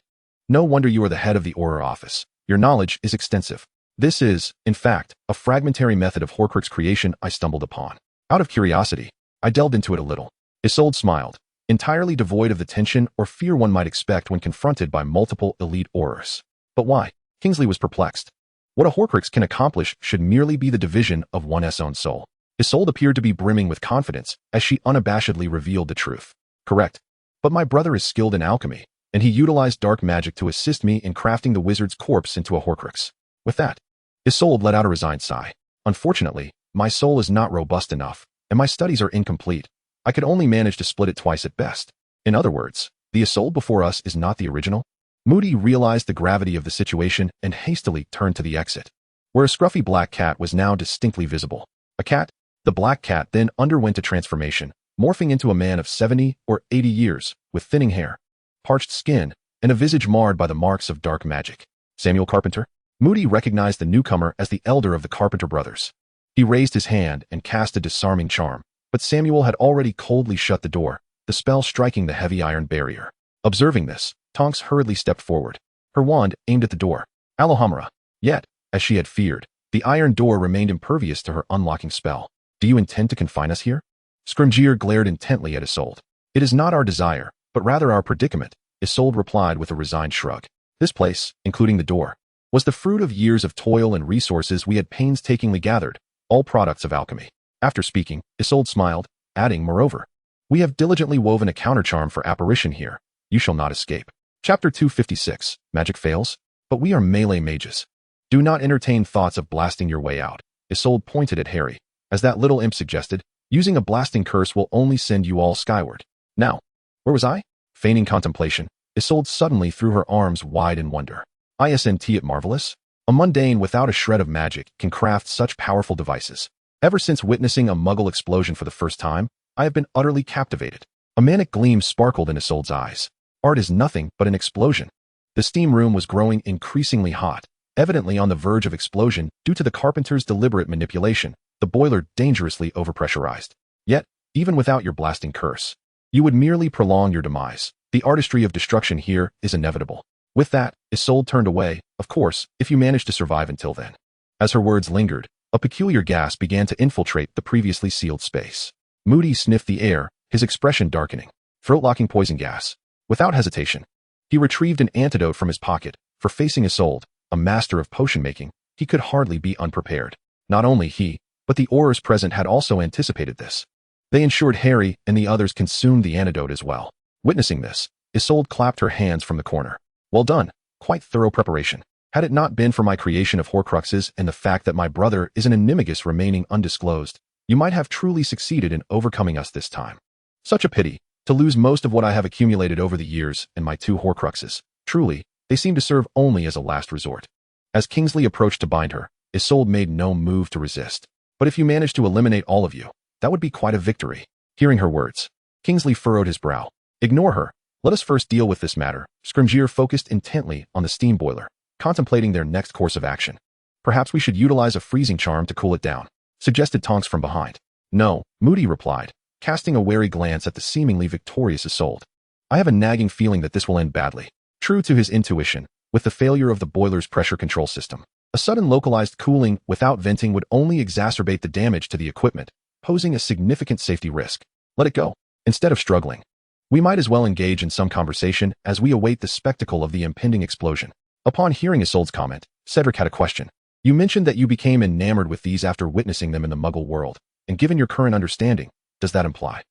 No wonder you are the head of the Auror office. Your knowledge is extensive. This is, in fact, a fragmentary method of Horcrux creation I stumbled upon. Out of curiosity, I delved into it a little. Isolde smiled, entirely devoid of the tension or fear one might expect when confronted by multiple elite Aurors. But why? Kingsley was perplexed. What a Horcrux can accomplish should merely be the division of one's own soul. Isolde appeared to be brimming with confidence as she unabashedly revealed the truth. Correct. But my brother is skilled in alchemy. and he utilized dark magic to assist me in crafting the wizard's corpse into a Horcrux. With that, Isolde let out a resigned sigh. Unfortunately, my soul is not robust enough, and my studies are incomplete. I could only manage to split it twice at best. In other words, the Isolde before us is not the original. Moody realized the gravity of the situation and hastily turned to the exit, where a scruffy black cat was now distinctly visible. A cat? The black cat then underwent a transformation, morphing into a man of 70 or 80 years, with thinning hair, parched skin, and a visage marred by the marks of dark magic. Samuel Carpenter? Moody recognized the newcomer as the elder of the Carpenter brothers. He raised his hand and cast a disarming charm, but Samuel had already coldly shut the door, the spell striking the heavy iron barrier. Observing this, Tonks hurriedly stepped forward, her wand aimed at the door. Alohomora. Yet, as she had feared, the iron door remained impervious to her unlocking spell. Do you intend to confine us here? Scrimgeour glared intently at Isolde. It is not our desire, but rather our predicament, Isolde replied with a resigned shrug. This place, including the door, was the fruit of years of toil and resources we had painstakingly gathered, all products of alchemy. After speaking, Isolde smiled, adding, moreover, we have diligently woven a countercharm for apparition here. You shall not escape. Chapter 256. Magic fails? But we are melee mages. Do not entertain thoughts of blasting your way out. Isolde pointed at Harry. As that little imp suggested, using a blasting curse will only send you all skyward. Now, where was I? Feigning contemplation, Isolde suddenly threw her arms wide in wonder. Isn't it marvelous? A mundane without a shred of magic can craft such powerful devices. Ever since witnessing a muggle explosion for the first time, I have been utterly captivated. A manic gleam sparkled in Isolde's eyes. Art is nothing but an explosion. The steam room was growing increasingly hot, evidently on the verge of explosion due to the carpenter's deliberate manipulation, the boiler dangerously overpressurized. Yet, even without your blasting curse, you would merely prolong your demise. The artistry of destruction here is inevitable. With that, Isolde turned away, of course, if you manage to survive until then. As her words lingered, a peculiar gas began to infiltrate the previously sealed space. Moody sniffed the air, his expression darkening. Throat-locking poison gas. Without hesitation, he retrieved an antidote from his pocket. For facing Isolde, a master of potion-making, he could hardly be unprepared. Not only he, but the aurors present had also anticipated this. They ensured Harry and the others consumed the antidote as well. Witnessing this, Isolde clapped her hands from the corner. Well done. Quite thorough preparation. Had it not been for my creation of Horcruxes and the fact that my brother is an animagus remaining undisclosed, you might have truly succeeded in overcoming us this time. Such a pity, to lose most of what I have accumulated over the years and my 2 Horcruxes. Truly, they seem to serve only as a last resort. As Kingsley approached to bind her, Isolde made no move to resist. But if you manage to eliminate all of you, that would be quite a victory. Hearing her words, Kingsley furrowed his brow. Ignore her. Let us first deal with this matter. Scrimgeour focused intently on the steam boiler, contemplating their next course of action. Perhaps we should utilize a freezing charm to cool it down, suggested Tonks from behind. No, Moody replied, casting a wary glance at the seemingly victorious Isolde. I have a nagging feeling that this will end badly. True to his intuition, with the failure of the boiler's pressure control system, a sudden localized cooling without venting would only exacerbate the damage to the equipment, posing a significant safety risk. Let it go. Instead of struggling, we might as well engage in some conversation as we await the spectacle of the impending explosion. Upon hearing Isolde's comment, Cedric had a question. You mentioned that you became enamored with these after witnessing them in the Muggle world, and given your current understanding, does that imply?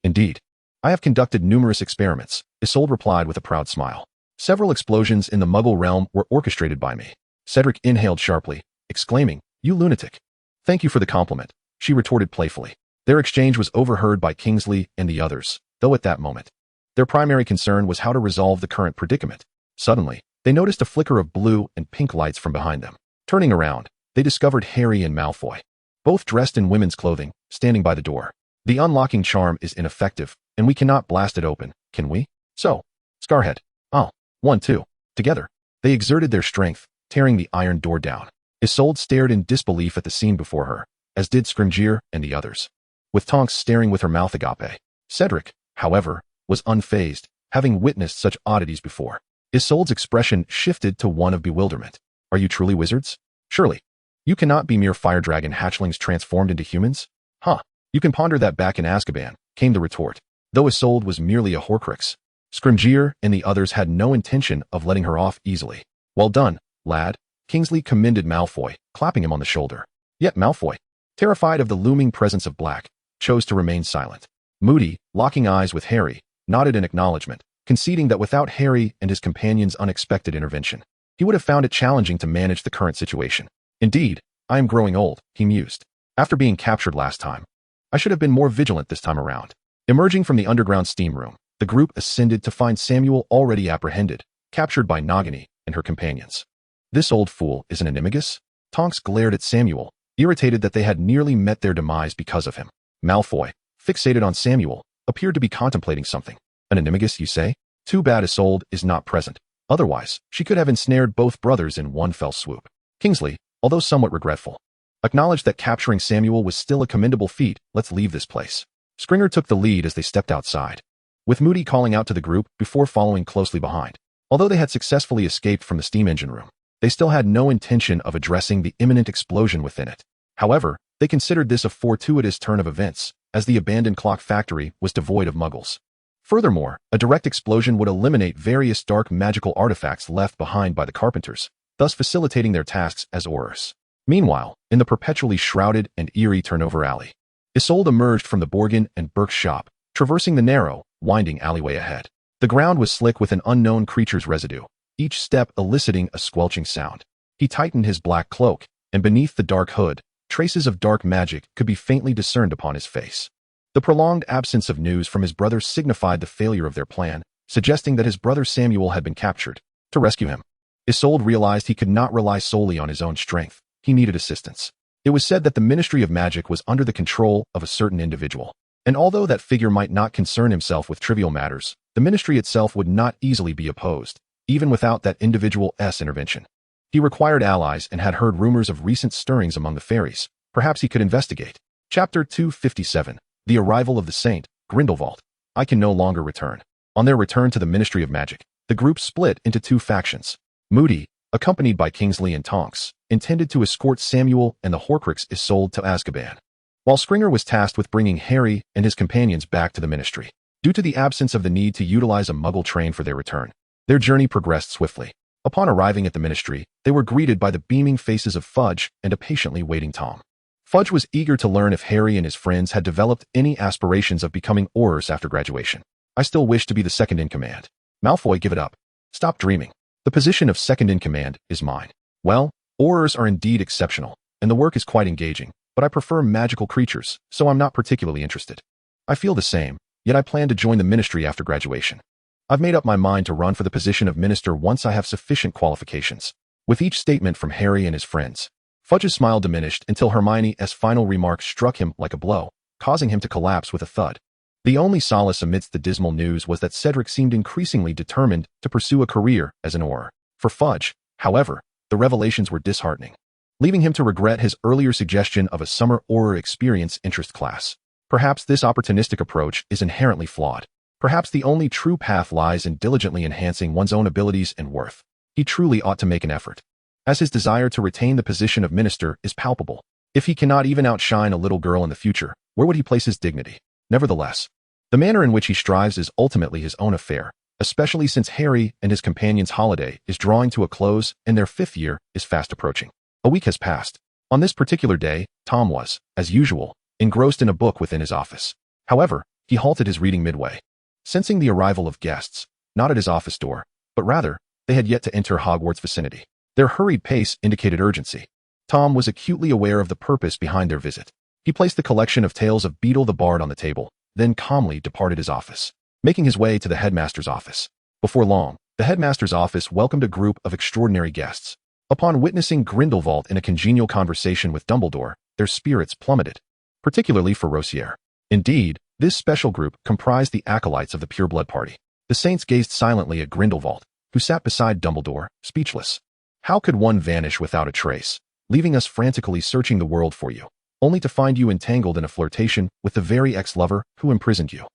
Indeed. I have conducted numerous experiments, Isolde replied with a proud smile. Several explosions in the Muggle realm were orchestrated by me. Cedric inhaled sharply, exclaiming, You lunatic. Thank you for the compliment, she retorted playfully. Their exchange was overheard by Kingsley and the others, though at that moment, their primary concern was how to resolve the current predicament. Suddenly, they noticed a flicker of blue and pink lights from behind them. Turning around, they discovered Harry and Malfoy, both dressed in women's clothing, standing by the door. The unlocking charm is ineffective, and we cannot blast it open, can we? So, Scarhead. Oh, 1, 2. Together, they exerted their strength, tearing the iron door down. Isolde stared in disbelief at the scene before her, as did Scrimgeour and the others, with Tonks staring with her mouth agape. Cedric, however, was unfazed, having witnessed such oddities before. Isolde's expression shifted to one of bewilderment. Are you truly wizards? Surely. You cannot be mere fire dragon hatchlings transformed into humans? Huh. You can ponder that back in Azkaban, came the retort. Though Isolde was merely a Horcrux, Scrimgeour and the others had no intention of letting her off easily. Well done, lad. Kingsley commended Malfoy, clapping him on the shoulder. Yet Malfoy, terrified of the looming presence of Black, chose to remain silent. Moody, locking eyes with Harry, nodded in acknowledgement, conceding that without Harry and his companions' unexpected intervention, he would have found it challenging to manage the current situation. Indeed, I am growing old, he mused. After being captured last time, I should have been more vigilant this time around. Emerging from the underground steam room, the group ascended to find Samuel already apprehended, captured by Nagini and her companions. This old fool is an animagus? Tonks glared at Samuel, irritated that they had nearly met their demise because of him. Malfoy, fixated on Samuel, appeared to be contemplating something. An animagus, you say? Too bad Isolde is not present. Otherwise, she could have ensnared both brothers in one fell swoop. Kingsley, although somewhat regretful, acknowledged that capturing Samuel was still a commendable feat. Let's leave this place. Scringer took the lead as they stepped outside, with Moody calling out to the group before following closely behind. Although they had successfully escaped from the steam engine room, they still had no intention of addressing the imminent explosion within it. However, they considered this a fortuitous turn of events, as the abandoned clock factory was devoid of muggles. Furthermore, a direct explosion would eliminate various dark magical artifacts left behind by the Carpenters, thus facilitating their tasks as Aurors. Meanwhile, in the perpetually shrouded and eerie turnover alley, Isolde emerged from the Borgin and Burke's shop, traversing the narrow, winding alleyway ahead. The ground was slick with an unknown creature's residue, each step eliciting a squelching sound. He tightened his black cloak, and beneath the dark hood, traces of dark magic could be faintly discerned upon his face. The prolonged absence of news from his brother signified the failure of their plan, suggesting that his brother Samuel had been captured. To rescue him, Isolde realized he could not rely solely on his own strength. He needed assistance. It was said that the Ministry of Magic was under the control of a certain individual, and although that figure might not concern himself with trivial matters, the ministry itself would not easily be opposed, even without that individual's intervention. He required allies and had heard rumors of recent stirrings among the fairies. Perhaps he could investigate. Chapter 257. The Arrival of the Saint, Grindelwald. I can no longer return. On their return to the Ministry of Magic, the group split into two factions. Moody, accompanied by Kingsley and Tonks, intended to escort Samuel and the Horcrux Isolde to Azkaban, while Scringer was tasked with bringing Harry and his companions back to the Ministry. Due to the absence of the need to utilize a Muggle train for their return, their journey progressed swiftly. Upon arriving at the Ministry, they were greeted by the beaming faces of Fudge and a patiently waiting Tom. Fudge was eager to learn if Harry and his friends had developed any aspirations of becoming Aurors after graduation. I still wish to be the second in command. Malfoy, give it up. Stop dreaming. The position of second in command is mine. Well, Aurors are indeed exceptional, and the work is quite engaging, but I prefer magical creatures, so I'm not particularly interested. I feel the same, yet I plan to join the Ministry after graduation. I've made up my mind to run for the position of minister once I have sufficient qualifications. With each statement from Harry and his friends, Fudge's smile diminished until Hermione's final remark struck him like a blow, causing him to collapse with a thud. The only solace amidst the dismal news was that Cedric seemed increasingly determined to pursue a career as an Auror. For Fudge, however, the revelations were disheartening, leaving him to regret his earlier suggestion of a summer Auror experience interest class. Perhaps this opportunistic approach is inherently flawed. Perhaps the only true path lies in diligently enhancing one's own abilities and worth. He truly ought to make an effort, as his desire to retain the position of minister is palpable. If he cannot even outshine a little girl in the future, where would he place his dignity? Nevertheless, the manner in which he strives is ultimately his own affair, especially since Harry and his companions' holiday is drawing to a close and their 5th year is fast approaching. A week has passed. On this particular day, Tom was, as usual, engrossed in a book within his office. However, he halted his reading midway, sensing the arrival of guests, not at his office door, but rather, they had yet to enter Hogwarts' vicinity. Their hurried pace indicated urgency. Tom was acutely aware of the purpose behind their visit. He placed the collection of tales of Beetle the Bard on the table, then calmly departed his office, making his way to the headmaster's office. Before long, the headmaster's office welcomed a group of extraordinary guests. Upon witnessing Grindelwald in a congenial conversation with Dumbledore, their spirits plummeted, particularly for Rosier. Indeed, this special group comprised the acolytes of the pureblood party. The saints gazed silently at Grindelwald, who sat beside Dumbledore, speechless. How could one vanish without a trace, leaving us frantically searching the world for you, only to find you entangled in a flirtation with the very ex-lover who imprisoned you?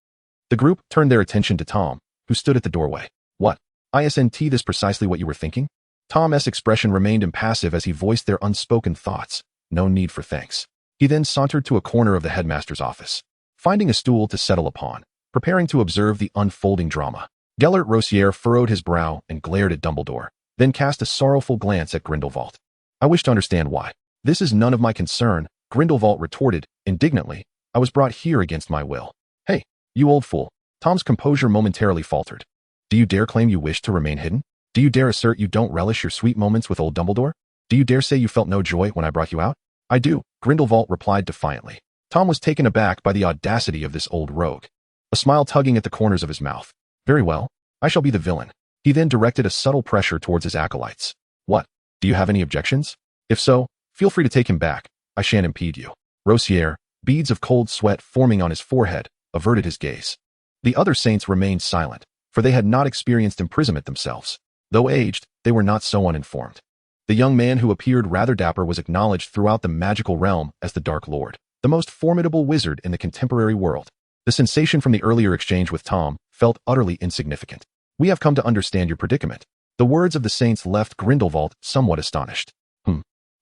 The group turned their attention to Tom, who stood at the doorway. What? Isn't this precisely what you were thinking? Tom's expression remained impassive as he voiced their unspoken thoughts. No need for thanks. He then sauntered to a corner of the headmaster's office, finding a stool to settle upon, preparing to observe the unfolding drama. Gellert Rosier furrowed his brow and glared at Dumbledore, then cast a sorrowful glance at Grindelwald. I wish to understand why. This is none of my concern, Grindelwald retorted, indignantly. I was brought here against my will. Hey, you old fool. Tom's composure momentarily faltered. Do you dare claim you wish to remain hidden? Do you dare assert you don't relish your sweet moments with old Dumbledore? Do you dare say you felt no joy when I brought you out? I do, Grindelwald replied defiantly. Tom was taken aback by the audacity of this old rogue, a smile tugging at the corners of his mouth. Very well, I shall be the villain. He then directed a subtle pressure towards his acolytes. What? Do you have any objections? If so, feel free to take him back. I shan't impede you. Rossier, beads of cold sweat forming on his forehead, averted his gaze. The other saints remained silent, for they had not experienced imprisonment themselves. Though aged, they were not so uninformed. The young man who appeared rather dapper was acknowledged throughout the magical realm as the Dark Lord, the most formidable wizard in the contemporary world. The sensation from the earlier exchange with Tom felt utterly insignificant. We have come to understand your predicament. The words of the saints left Grindelwald somewhat astonished.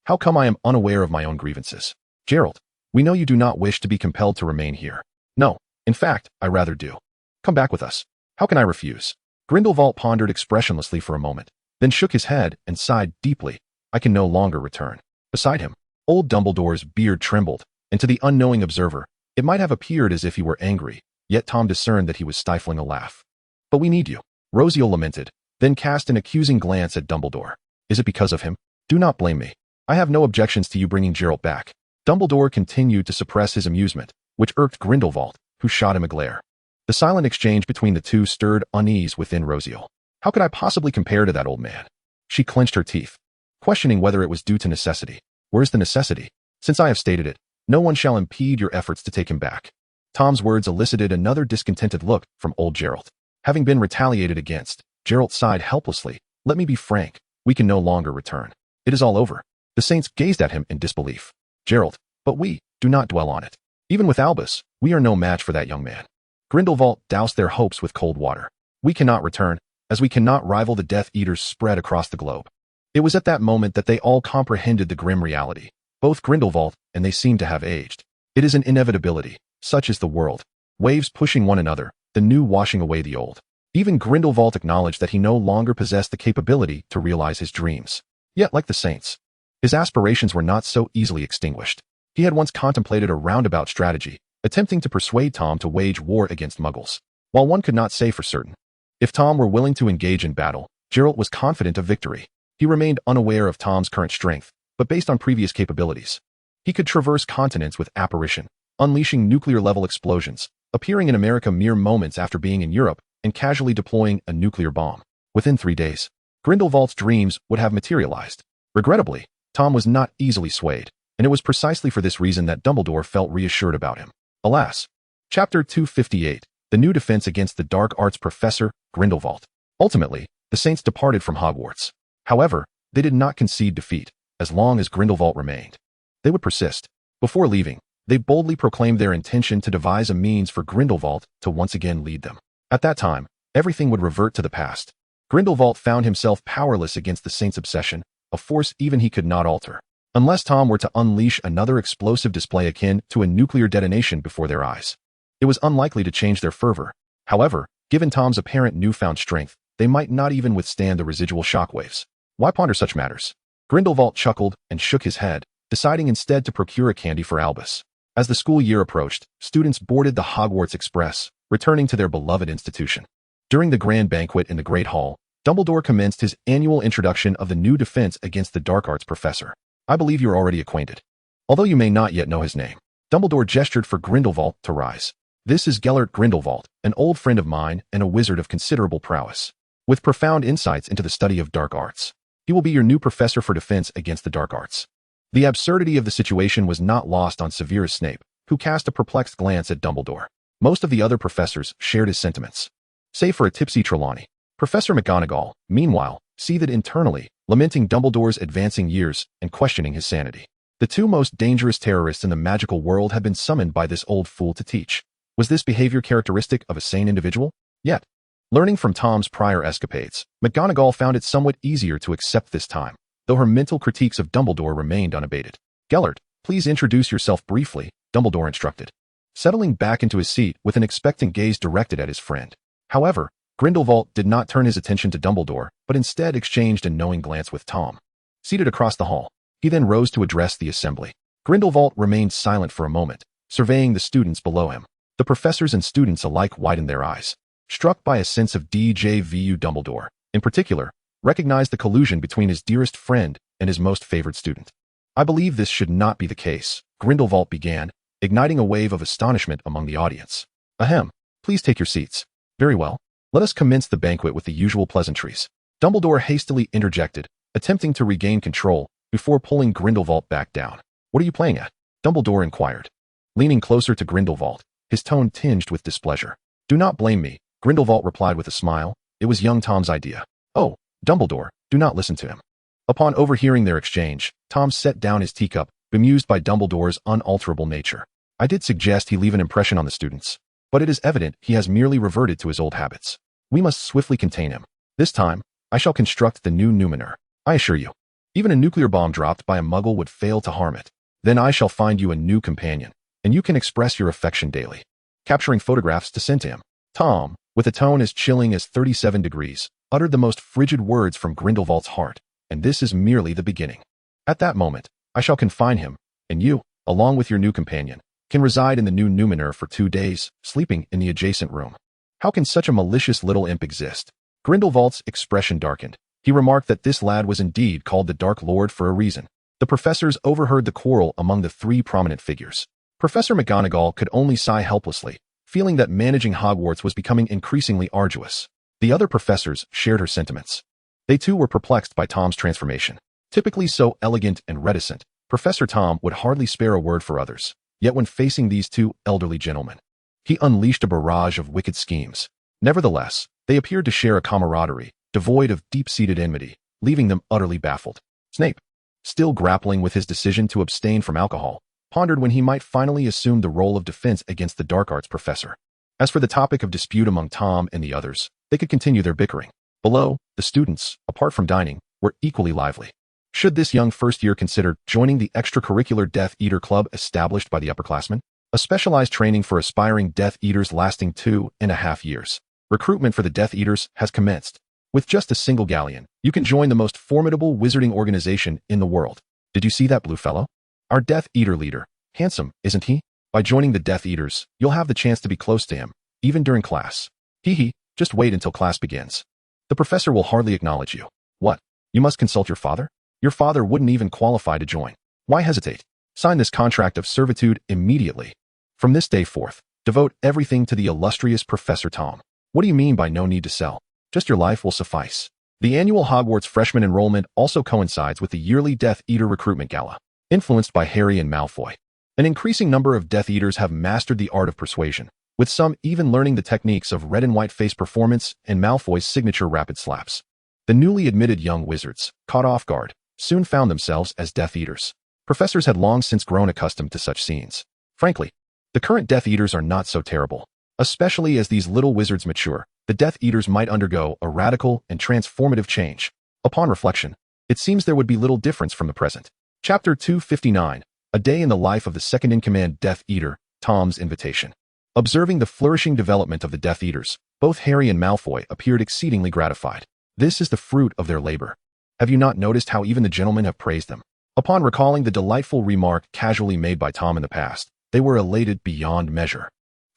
How come I am unaware of my own grievances? Gerald, we know you do not wish to be compelled to remain here. No, in fact, I rather do. Come back with us. How can I refuse? Grindelwald pondered expressionlessly for a moment, then shook his head and sighed deeply. I can no longer return. Beside him, old Dumbledore's beard trembled, and to the unknowing observer, it might have appeared as if he were angry, yet Tom discerned that he was stifling a laugh. But we need you, Rosiel lamented, then cast an accusing glance at Dumbledore. Is it because of him? Do not blame me. I have no objections to you bringing Gerald back. Dumbledore continued to suppress his amusement, which irked Grindelwald, who shot him a glare. The silent exchange between the two stirred unease within Rosiel. How could I possibly compare to that old man? She clenched her teeth, questioning whether it was due to necessity. Where's the necessity? Since I have stated it, no one shall impede your efforts to take him back. Tom's words elicited another discontented look from old Gerald. Having been retaliated against, Gerald sighed helplessly. Let me be frank, we can no longer return. It is all over. The saints gazed at him in disbelief. Gerald, but we, do not dwell on it. Even with Albus, we are no match for that young man. Grindelwald doused their hopes with cold water. We cannot return, as we cannot rival the Death Eaters spread across the globe. It was at that moment that they all comprehended the grim reality. Both Grindelwald and they seemed to have aged. It is an inevitability, such is the world. Waves pushing one another, the new washing away the old. Even Grindelwald acknowledged that he no longer possessed the capability to realize his dreams. Yet, like the saints, his aspirations were not so easily extinguished. He had once contemplated a roundabout strategy, attempting to persuade Tom to wage war against Muggles. While one could not say for certain, if Tom were willing to engage in battle, Gerald was confident of victory. He remained unaware of Tom's current strength, but based on previous capabilities, he could traverse continents with apparition, unleashing nuclear-level explosions, appearing in America mere moments after being in Europe, and casually deploying a nuclear bomb. Within 3 days, Grindelwald's dreams would have materialized. Regrettably, Tom was not easily swayed, and it was precisely for this reason that Dumbledore felt reassured about him. Alas. Chapter 258, The New Defense Against the Dark Arts Professor, Grindelwald. Ultimately, the saints departed from Hogwarts. However, they did not concede defeat. As long as Grindelwald remained, they would persist. Before leaving, they boldly proclaimed their intention to devise a means for Grindelwald to once again lead them. At that time, everything would revert to the past. Grindelwald found himself powerless against the saints' obsession, a force even he could not alter. Unless Tom were to unleash another explosive display akin to a nuclear detonation before their eyes, it was unlikely to change their fervor. However, given Tom's apparent newfound strength, they might not even withstand the residual shockwaves. Why ponder such matters? Grindelwald chuckled and shook his head, deciding instead to procure a candy for Albus. As the school year approached, students boarded the Hogwarts Express, returning to their beloved institution. During the grand banquet in the Great Hall, Dumbledore commenced his annual introduction of the new defense against the dark arts professor. I believe you are already acquainted. Although you may not yet know his name. Dumbledore gestured for Grindelwald to rise. This is Gellert Grindelwald, an old friend of mine and a wizard of considerable prowess, with profound insights into the study of dark arts. He will be your new professor for defense against the dark arts. The absurdity of the situation was not lost on Severus Snape, who cast a perplexed glance at Dumbledore. Most of the other professors shared his sentiments, save for a tipsy Trelawney. Professor McGonagall, meanwhile, seethed internally, lamenting Dumbledore's advancing years and questioning his sanity. The two most dangerous terrorists in the magical world had been summoned by this old fool to teach. Was this behavior characteristic of a sane individual? Yet, learning from Tom's prior escapades, McGonagall found it somewhat easier to accept this time, though her mental critiques of Dumbledore remained unabated. Gellert, please introduce yourself briefly, Dumbledore instructed, settling back into his seat with an expectant gaze directed at his friend. However, Grindelwald did not turn his attention to Dumbledore, but instead exchanged a knowing glance with Tom. Seated across the hall, he then rose to address the assembly. Grindelwald remained silent for a moment, surveying the students below him. The professors and students alike widened their eyes. struck by a sense of deja vu. Dumbledore, in particular, recognized the collusion between his dearest friend and his most favored student. I believe this should not be the case, Grindelwald began, igniting a wave of astonishment among the audience. Ahem, please take your seats. Very well, let us commence the banquet with the usual pleasantries. Dumbledore hastily interjected, attempting to regain control before pulling Grindelwald back down. What are you playing at? Dumbledore inquired. Leaning closer to Grindelwald, his tone tinged with displeasure. Do not blame me, Grindelwald replied with a smile. It was young Tom's idea. Oh, Dumbledore, do not listen to him. Upon overhearing their exchange, Tom set down his teacup, bemused by Dumbledore's unalterable nature. I did suggest he leave an impression on the students, but it is evident he has merely reverted to his old habits. We must swiftly contain him. This time, I shall construct the new Numenor. I assure you, even a nuclear bomb dropped by a muggle would fail to harm it. Then I shall find you a new companion, and you can express your affection daily, capturing photographs to send to him. Tom, with a tone as chilling as 37 degrees, uttered the most frigid words from Grindelwald's heart, and this is merely the beginning. At that moment, I shall confine him, and you, along with your new companion, can reside in the new Numenor for 2 days, sleeping in the adjacent room. How can such a malicious little imp exist? Grindelwald's expression darkened. He remarked that this lad was indeed called the Dark Lord for a reason. The professors overheard the quarrel among the 3 prominent figures. Professor McGonagall could only sigh helplessly, feeling that managing Hogwarts was becoming increasingly arduous. The other professors shared her sentiments. They too were perplexed by Tom's transformation. Typically so elegant and reticent, Professor Tom would hardly spare a word for others. Yet when facing these 2 elderly gentlemen, he unleashed a barrage of wicked schemes. Nevertheless, they appeared to share a camaraderie, devoid of deep-seated enmity, leaving them utterly baffled. Snape, still grappling with his decision to abstain from alcohol, pondered when he might finally assume the role of defense against the dark arts professor. As for the topic of dispute among Tom and the others, they could continue their bickering. Below, the students, apart from dining, were equally lively. Should this young first-year consider joining the extracurricular Death Eater Club established by the upperclassmen? A specialized training for aspiring Death Eaters lasting 2.5 years. Recruitment for the Death Eaters has commenced. With just a single galleon, you can join the most formidable wizarding organization in the world. Did you see that blue fellow? Our Death Eater leader. Handsome, isn't he? By joining the Death Eaters, you'll have the chance to be close to him, even during class. Hee, just wait until class begins. The professor will hardly acknowledge you. What? You must consult your father? Your father wouldn't even qualify to join. Why hesitate? Sign this contract of servitude immediately. From this day forth, devote everything to the illustrious Professor Tom. What do you mean by no need to sell? Just your life will suffice. The annual Hogwarts freshman enrollment also coincides with the yearly Death Eater recruitment gala, influenced by Harry and Malfoy. An increasing number of Death Eaters have mastered the art of persuasion, with some even learning the techniques of red and white face performance and Malfoy's signature rapid slaps. The newly admitted young wizards, caught off guard, soon found themselves as Death Eaters. Professors had long since grown accustomed to such scenes. Frankly, the current Death Eaters are not so terrible. Especially as these little wizards mature, the Death Eaters might undergo a radical and transformative change. Upon reflection, it seems there would be little difference from the present. Chapter 259, A Day in the Life of the Second-in-Command Death Eater, Tom's Invitation. Observing the flourishing development of the Death Eaters, both Harry and Malfoy appeared exceedingly gratified. This is the fruit of their labor. Have you not noticed how even the gentlemen have praised them? Upon recalling the delightful remark casually made by Tom in the past, they were elated beyond measure.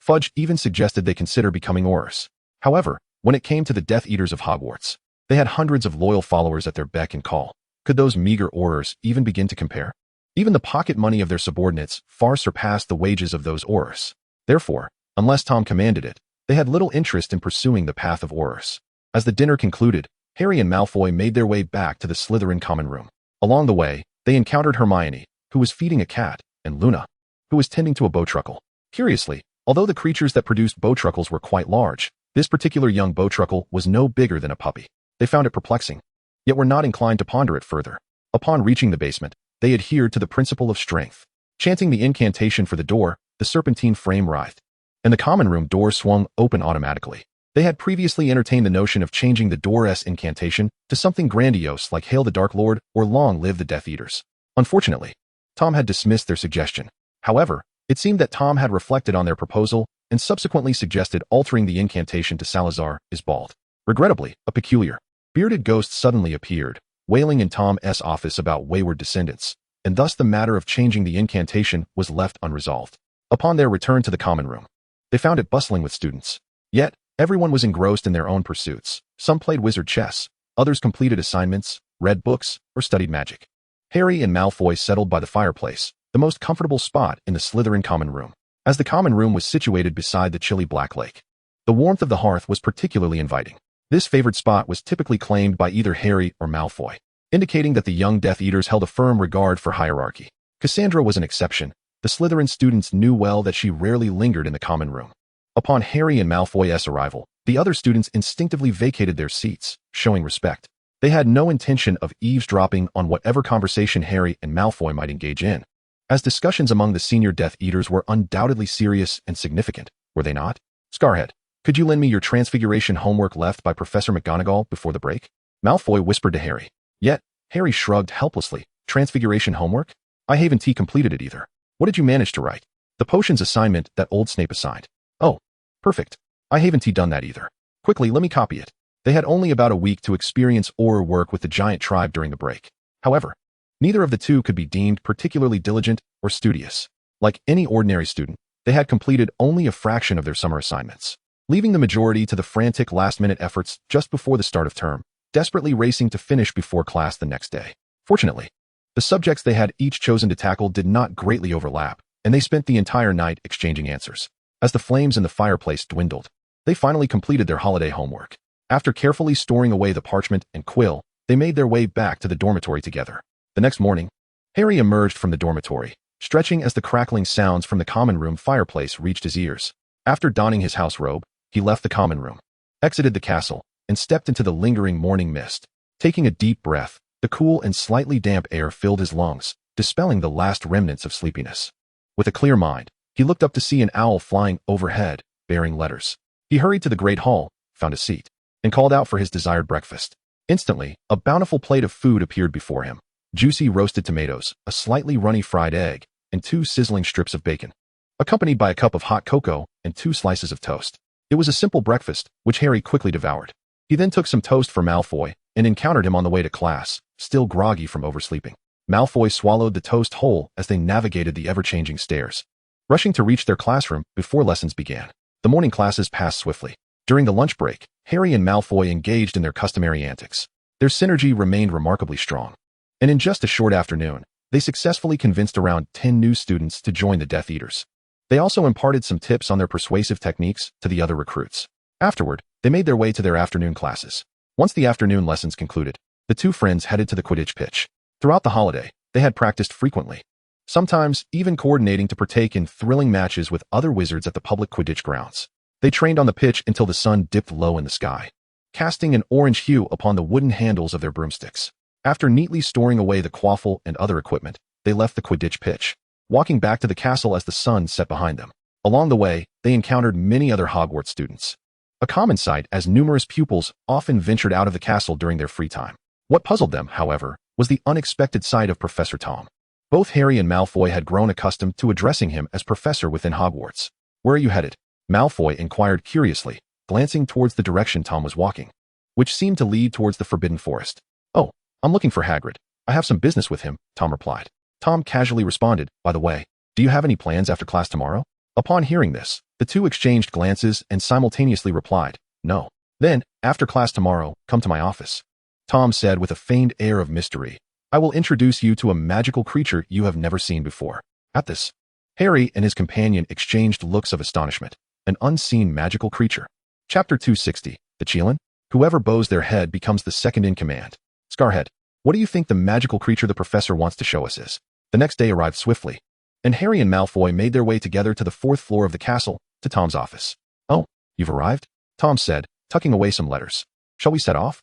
Fudge even suggested they consider becoming Aurors. However, when it came to the Death Eaters of Hogwarts, they had hundreds of loyal followers at their beck and call. Could those meager Aurors even begin to compare? Even the pocket money of their subordinates far surpassed the wages of those Aurors. Therefore, unless Tom commanded it, they had little interest in pursuing the path of Aurors. As the dinner concluded, Harry and Malfoy made their way back to the Slytherin common room. Along the way, they encountered Hermione, who was feeding a cat, and Luna, who was tending to a bowtruckle. Curiously, although the creatures that produced bowtruckles were quite large, this particular young bowtruckle was no bigger than a puppy. They found it perplexing, yet were not inclined to ponder it further. Upon reaching the basement, they adhered to the principle of strength. Chanting the incantation for the door, the serpentine frame writhed, and the common room door swung open automatically. They had previously entertained the notion of changing the door's incantation to something grandiose like Hail the Dark Lord or Long Live the Death Eaters. Unfortunately, Tom had dismissed their suggestion. However, it seemed that Tom had reflected on their proposal and subsequently suggested altering the incantation to Salazar is bald. Regrettably, a peculiar, bearded ghost suddenly appeared, wailing in Tom's office about wayward descendants, and thus the matter of changing the incantation was left unresolved. Upon their return to the common room, they found it bustling with students. Yet, Everyone was engrossed in their own pursuits. Some played wizard chess, others completed assignments, read books, or studied magic. Harry and Malfoy settled by the fireplace, the most comfortable spot in the Slytherin common room, as the common room was situated beside the chilly Black Lake. The warmth of the hearth was particularly inviting. This favored spot was typically claimed by either Harry or Malfoy, indicating that the young Death Eaters held a firm regard for hierarchy. Cassandra was an exception. The Slytherin students knew well that she rarely lingered in the common room. Upon Harry and Malfoy's arrival, the other students instinctively vacated their seats, showing respect. They had no intention of eavesdropping on whatever conversation Harry and Malfoy might engage in, as discussions among the senior Death Eaters were undoubtedly serious and significant, were they not? Scarhead, could you lend me your Transfiguration homework left by Professor McGonagall before the break? Malfoy whispered to Harry. Yet, Harry shrugged helplessly. Transfiguration homework? I haven't completed it either. What did you manage to write? The potions assignment that old Snape assigned. Oh, perfect. I haven't done that either. Quickly, let me copy it. They had only about a week to experience or work with the giant tribe during the break. However, neither of the two could be deemed particularly diligent or studious. Like any ordinary student, they had completed only a fraction of their summer assignments, leaving the majority to the frantic last-minute efforts just before the start of term, desperately racing to finish before class the next day. Fortunately, the subjects they had each chosen to tackle did not greatly overlap, and they spent the entire night exchanging answers. As the flames in the fireplace dwindled, they finally completed their holiday homework. After carefully storing away the parchment and quill, they made their way back to the dormitory together. The next morning, Harry emerged from the dormitory, stretching as the crackling sounds from the common room fireplace reached his ears. After donning his house robe, he left the common room, exited the castle, and stepped into the lingering morning mist. Taking a deep breath, the cool and slightly damp air filled his lungs, dispelling the last remnants of sleepiness. With a clear mind, he looked up to see an owl flying overhead, bearing letters. He hurried to the great hall, found a seat, and called out for his desired breakfast. Instantly, a bountiful plate of food appeared before him. Juicy roasted tomatoes, a slightly runny fried egg, and 2 sizzling strips of bacon, accompanied by a cup of hot cocoa and 2 slices of toast. It was a simple breakfast, which Harry quickly devoured. He then took some toast for Malfoy and encountered him on the way to class, still groggy from oversleeping. Malfoy swallowed the toast whole as they navigated the ever-changing stairs, rushing to reach their classroom before lessons began. The morning classes passed swiftly. During the lunch break, Harry and Malfoy engaged in their customary antics. Their synergy remained remarkably strong, and in just a short afternoon, they successfully convinced around 10 new students to join the Death Eaters. They also imparted some tips on their persuasive techniques to the other recruits. Afterward, they made their way to their afternoon classes. Once the afternoon lessons concluded, the two friends headed to the Quidditch pitch. Throughout the holiday, they had practiced frequently, sometimes even coordinating to partake in thrilling matches with other wizards at the public Quidditch grounds. They trained on the pitch until the sun dipped low in the sky, casting an orange hue upon the wooden handles of their broomsticks. After neatly storing away the quaffle and other equipment, they left the Quidditch pitch, walking back to the castle as the sun set behind them. Along the way, they encountered many other Hogwarts students, a common sight as numerous pupils often ventured out of the castle during their free time. What puzzled them, however, was the unexpected sight of Professor Tom. Both Harry and Malfoy had grown accustomed to addressing him as Professor within Hogwarts. "Where are you headed?" Malfoy inquired curiously, glancing towards the direction Tom was walking, which seemed to lead towards the Forbidden Forest. "Oh, I'm looking for Hagrid. I have some business with him," Tom replied. Tom casually responded, "By the way, do you have any plans after class tomorrow?" Upon hearing this, the two exchanged glances and simultaneously replied, "No." "Then, after class tomorrow, come to my office," Tom said with a feigned air of mystery. "I will introduce you to a magical creature you have never seen before." At this, Harry and his companion exchanged looks of astonishment. An unseen magical creature. Chapter 260, The Chelan? Whoever bows their head becomes the second in command. Scarhead, what do you think the magical creature the professor wants to show us is? The next day arrived swiftly, and Harry and Malfoy made their way together to the 4th floor of the castle, to Tom's office. "Oh, you've arrived?" Tom said, tucking away some letters. "Shall we set off?"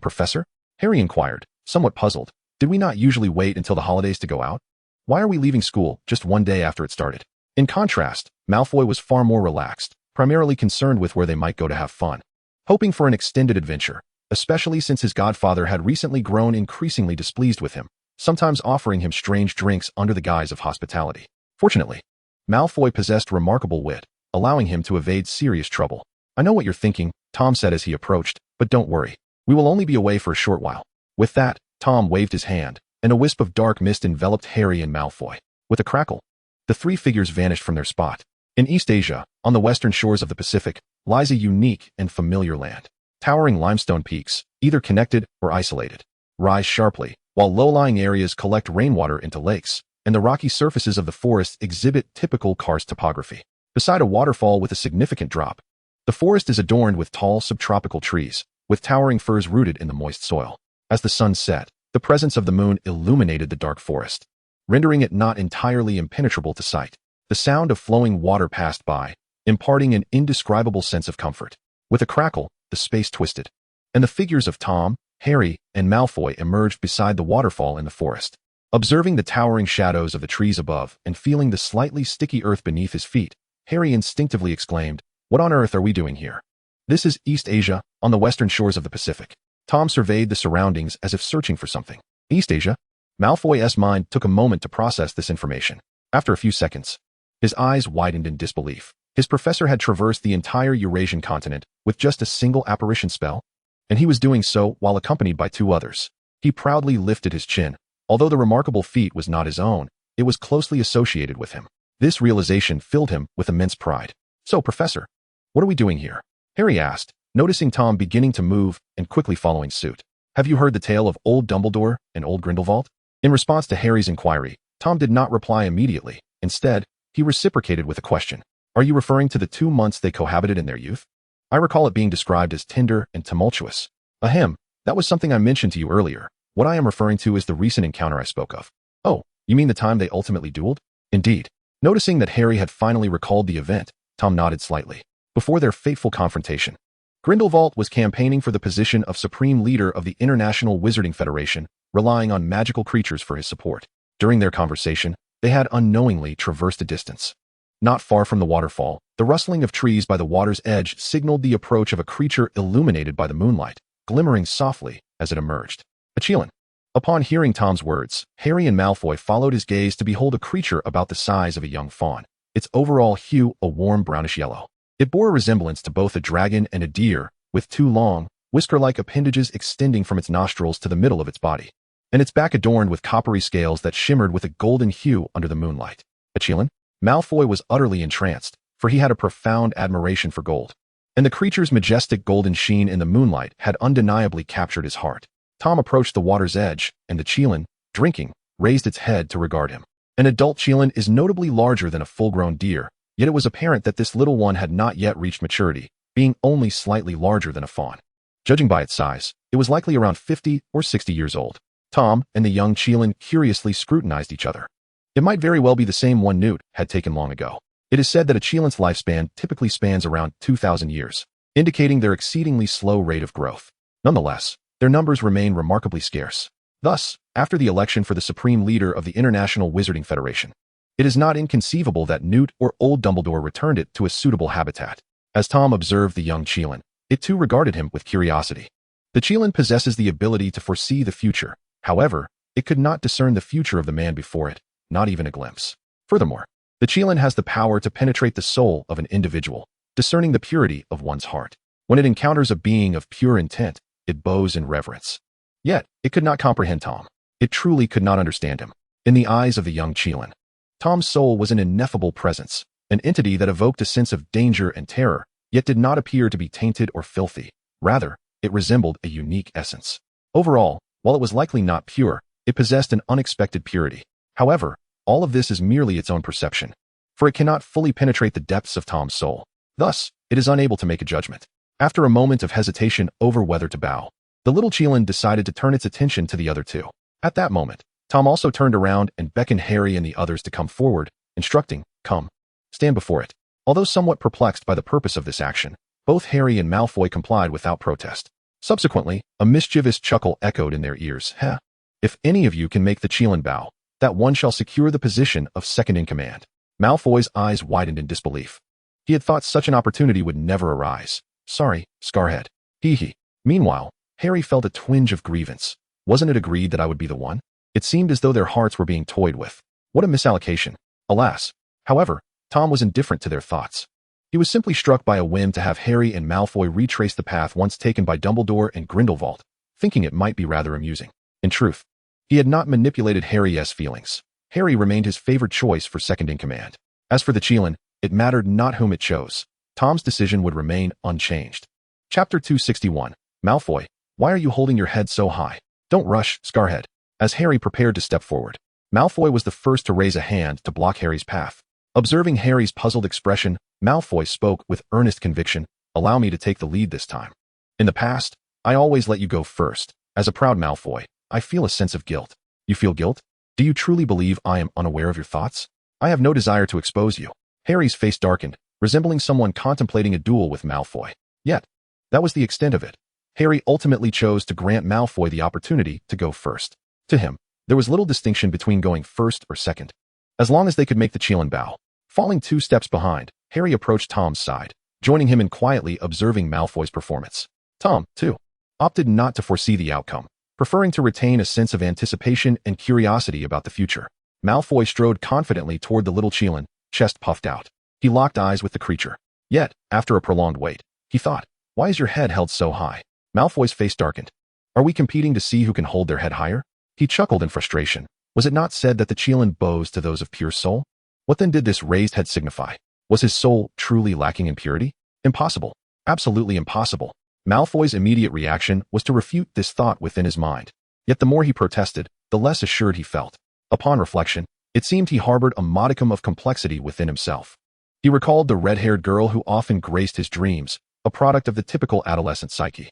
Professor?" Harry inquired, somewhat puzzled. "Did we not usually wait until the holidays to go out? Why are we leaving school just one day after it started?" In contrast, Malfoy was far more relaxed, primarily concerned with where they might go to have fun, hoping for an extended adventure, especially since his godfather had recently grown increasingly displeased with him, sometimes offering him strange drinks under the guise of hospitality. Fortunately, Malfoy possessed remarkable wit, allowing him to evade serious trouble. "I know what you're thinking," Tom said as he approached, "but don't worry. We will only be away for a short while." With that, Tom waved his hand, and a wisp of dark mist enveloped Harry and Malfoy. With a crackle, the three figures vanished from their spot. In East Asia, on the western shores of the Pacific, lies a unique and familiar land. Towering limestone peaks, either connected or isolated, rise sharply, while low-lying areas collect rainwater into lakes, and the rocky surfaces of the forest exhibit typical karst topography. Beside a waterfall with a significant drop, the forest is adorned with tall subtropical trees, with towering firs rooted in the moist soil. As the sun set, the presence of the moon illuminated the dark forest, rendering it not entirely impenetrable to sight. The sound of flowing water passed by, imparting an indescribable sense of comfort. With a crackle, the space twisted, and the figures of Tom, Harry, and Malfoy emerged beside the waterfall in the forest. Observing the towering shadows of the trees above and feeling the slightly sticky earth beneath his feet, Harry instinctively exclaimed, "What on earth are we doing here?" "This is East Asia, on the western shores of the Pacific." Tom surveyed the surroundings as if searching for something. East Asia? Malfoy's mind took a moment to process this information. After a few seconds, his eyes widened in disbelief. His professor had traversed the entire Eurasian continent with just a single apparition spell, and he was doing so while accompanied by 2 others. He proudly lifted his chin. Although the remarkable feat was not his own, it was closely associated with him. This realization filled him with immense pride. "So, Professor, what are we doing here?" Harry asked, noticing Tom beginning to move and quickly following suit. "Have you heard the tale of old Dumbledore and old Grindelwald?" In response to Harry's inquiry, Tom did not reply immediately. Instead, he reciprocated with a question. "Are you referring to the 2 months they cohabited in their youth? I recall it being described as tender and tumultuous." "Ahem, that was something I mentioned to you earlier. What I am referring to is the recent encounter I spoke of." "Oh, you mean the time they ultimately dueled?" "Indeed." Noticing that Harry had finally recalled the event, Tom nodded slightly. Before their fateful confrontation, Grindelwald was campaigning for the position of Supreme Leader of the International Wizarding Federation, relying on magical creatures for his support. During their conversation, they had unknowingly traversed a distance. Not far from the waterfall, the rustling of trees by the water's edge signaled the approach of a creature illuminated by the moonlight, glimmering softly as it emerged. A Chelan. Upon hearing Tom's words, Harry and Malfoy followed his gaze to behold a creature about the size of a young fawn, its overall hue a warm brownish yellow. It bore a resemblance to both a dragon and a deer, with 2 long, whisker-like appendages extending from its nostrils to the middle of its body, and its back adorned with coppery scales that shimmered with a golden hue under the moonlight. A Chelan? Malfoy was utterly entranced, for he had a profound admiration for gold, and the creature's majestic golden sheen in the moonlight had undeniably captured his heart. Tom approached the water's edge, and the Chelan, drinking, raised its head to regard him. An adult Chelan is notably larger than a full-grown deer, yet it was apparent that this little one had not yet reached maturity, being only slightly larger than a fawn. Judging by its size, it was likely around 50 or 60 years old. Tom and the young Chelan curiously scrutinized each other. It might very well be the same one Newt had taken long ago. It is said that a Chelan's lifespan typically spans around 2,000 years, indicating their exceedingly slow rate of growth. Nonetheless, their numbers remain remarkably scarce. Thus, after the election for the Supreme Leader of the International Wizarding Federation, it is not inconceivable that Newt or old Dumbledore returned it to a suitable habitat. As Tom observed the young Chelan, it too regarded him with curiosity. The Chelan possesses the ability to foresee the future. However, it could not discern the future of the man before it, not even a glimpse. Furthermore, the Chelan has the power to penetrate the soul of an individual, discerning the purity of one's heart. When it encounters a being of pure intent, it bows in reverence. Yet, it could not comprehend Tom. It truly could not understand him. In the eyes of the young Chelan, Tom's soul was an ineffable presence, an entity that evoked a sense of danger and terror, yet did not appear to be tainted or filthy. Rather, it resembled a unique essence. Overall, while it was likely not pure, it possessed an unexpected purity. However, all of this is merely its own perception, for it cannot fully penetrate the depths of Tom's soul. Thus, it is unable to make a judgment. After a moment of hesitation over whether to bow, the little Chelan decided to turn its attention to the other 2. At that moment, Tom also turned around and beckoned Harry and the others to come forward, instructing, "Come, stand before it." Although somewhat perplexed by the purpose of this action, both Harry and Malfoy complied without protest. Subsequently, a mischievous chuckle echoed in their ears. "Heh. If any of you can make the Chelan bow, that one shall secure the position of second-in-command." Malfoy's eyes widened in disbelief. He had thought such an opportunity would never arise. "Sorry, Scarhead." Hee. Meanwhile, Harry felt a twinge of grievance. Wasn't it agreed that I would be the one? It seemed as though their hearts were being toyed with. What a misallocation. Alas. However, Tom was indifferent to their thoughts. He was simply struck by a whim to have Harry and Malfoy retrace the path once taken by Dumbledore and Grindelwald, thinking it might be rather amusing. In truth, he had not manipulated Harry's feelings. Harry remained his favored choice for second-in-command. As for the Chelan, It mattered not whom it chose. Tom's decision would remain unchanged. Chapter 261. Malfoy, why are you holding your head so high? Don't rush, Scarhead. As Harry prepared to step forward, Malfoy was the first to raise a hand to block Harry's path. Observing Harry's puzzled expression, Malfoy spoke with earnest conviction, allow me to take the lead this time. In the past, I always let you go first. As a proud Malfoy, I feel a sense of guilt. You feel guilt? Do you truly believe I am unaware of your thoughts? I have no desire to expose you. Harry's face darkened, resembling someone contemplating a duel with Malfoy. Yet, that was the extent of it. Harry ultimately chose to grant Malfoy the opportunity to go first. To him, there was little distinction between going first or second, as long as they could make the Qilin bow. Falling 2 steps behind, Harry approached Tom's side, joining him in quietly observing Malfoy's performance. Tom, too, opted not to foresee the outcome, preferring to retain a sense of anticipation and curiosity about the future. Malfoy strode confidently toward the little Qilin, chest puffed out. He locked eyes with the creature. Yet, after a prolonged wait, he thought, why is your head held so high? Malfoy's face darkened. Are we competing to see who can hold their head higher? He chuckled in frustration. Was it not said that the Qilin bows to those of pure soul? What then did this raised head signify? Was his soul truly lacking in purity? Impossible. Absolutely impossible. Malfoy's immediate reaction was to refute this thought within his mind. Yet the more he protested, the less assured he felt. Upon reflection, it seemed he harbored a modicum of complexity within himself. He recalled the red-haired girl who often graced his dreams, a product of the typical adolescent psyche.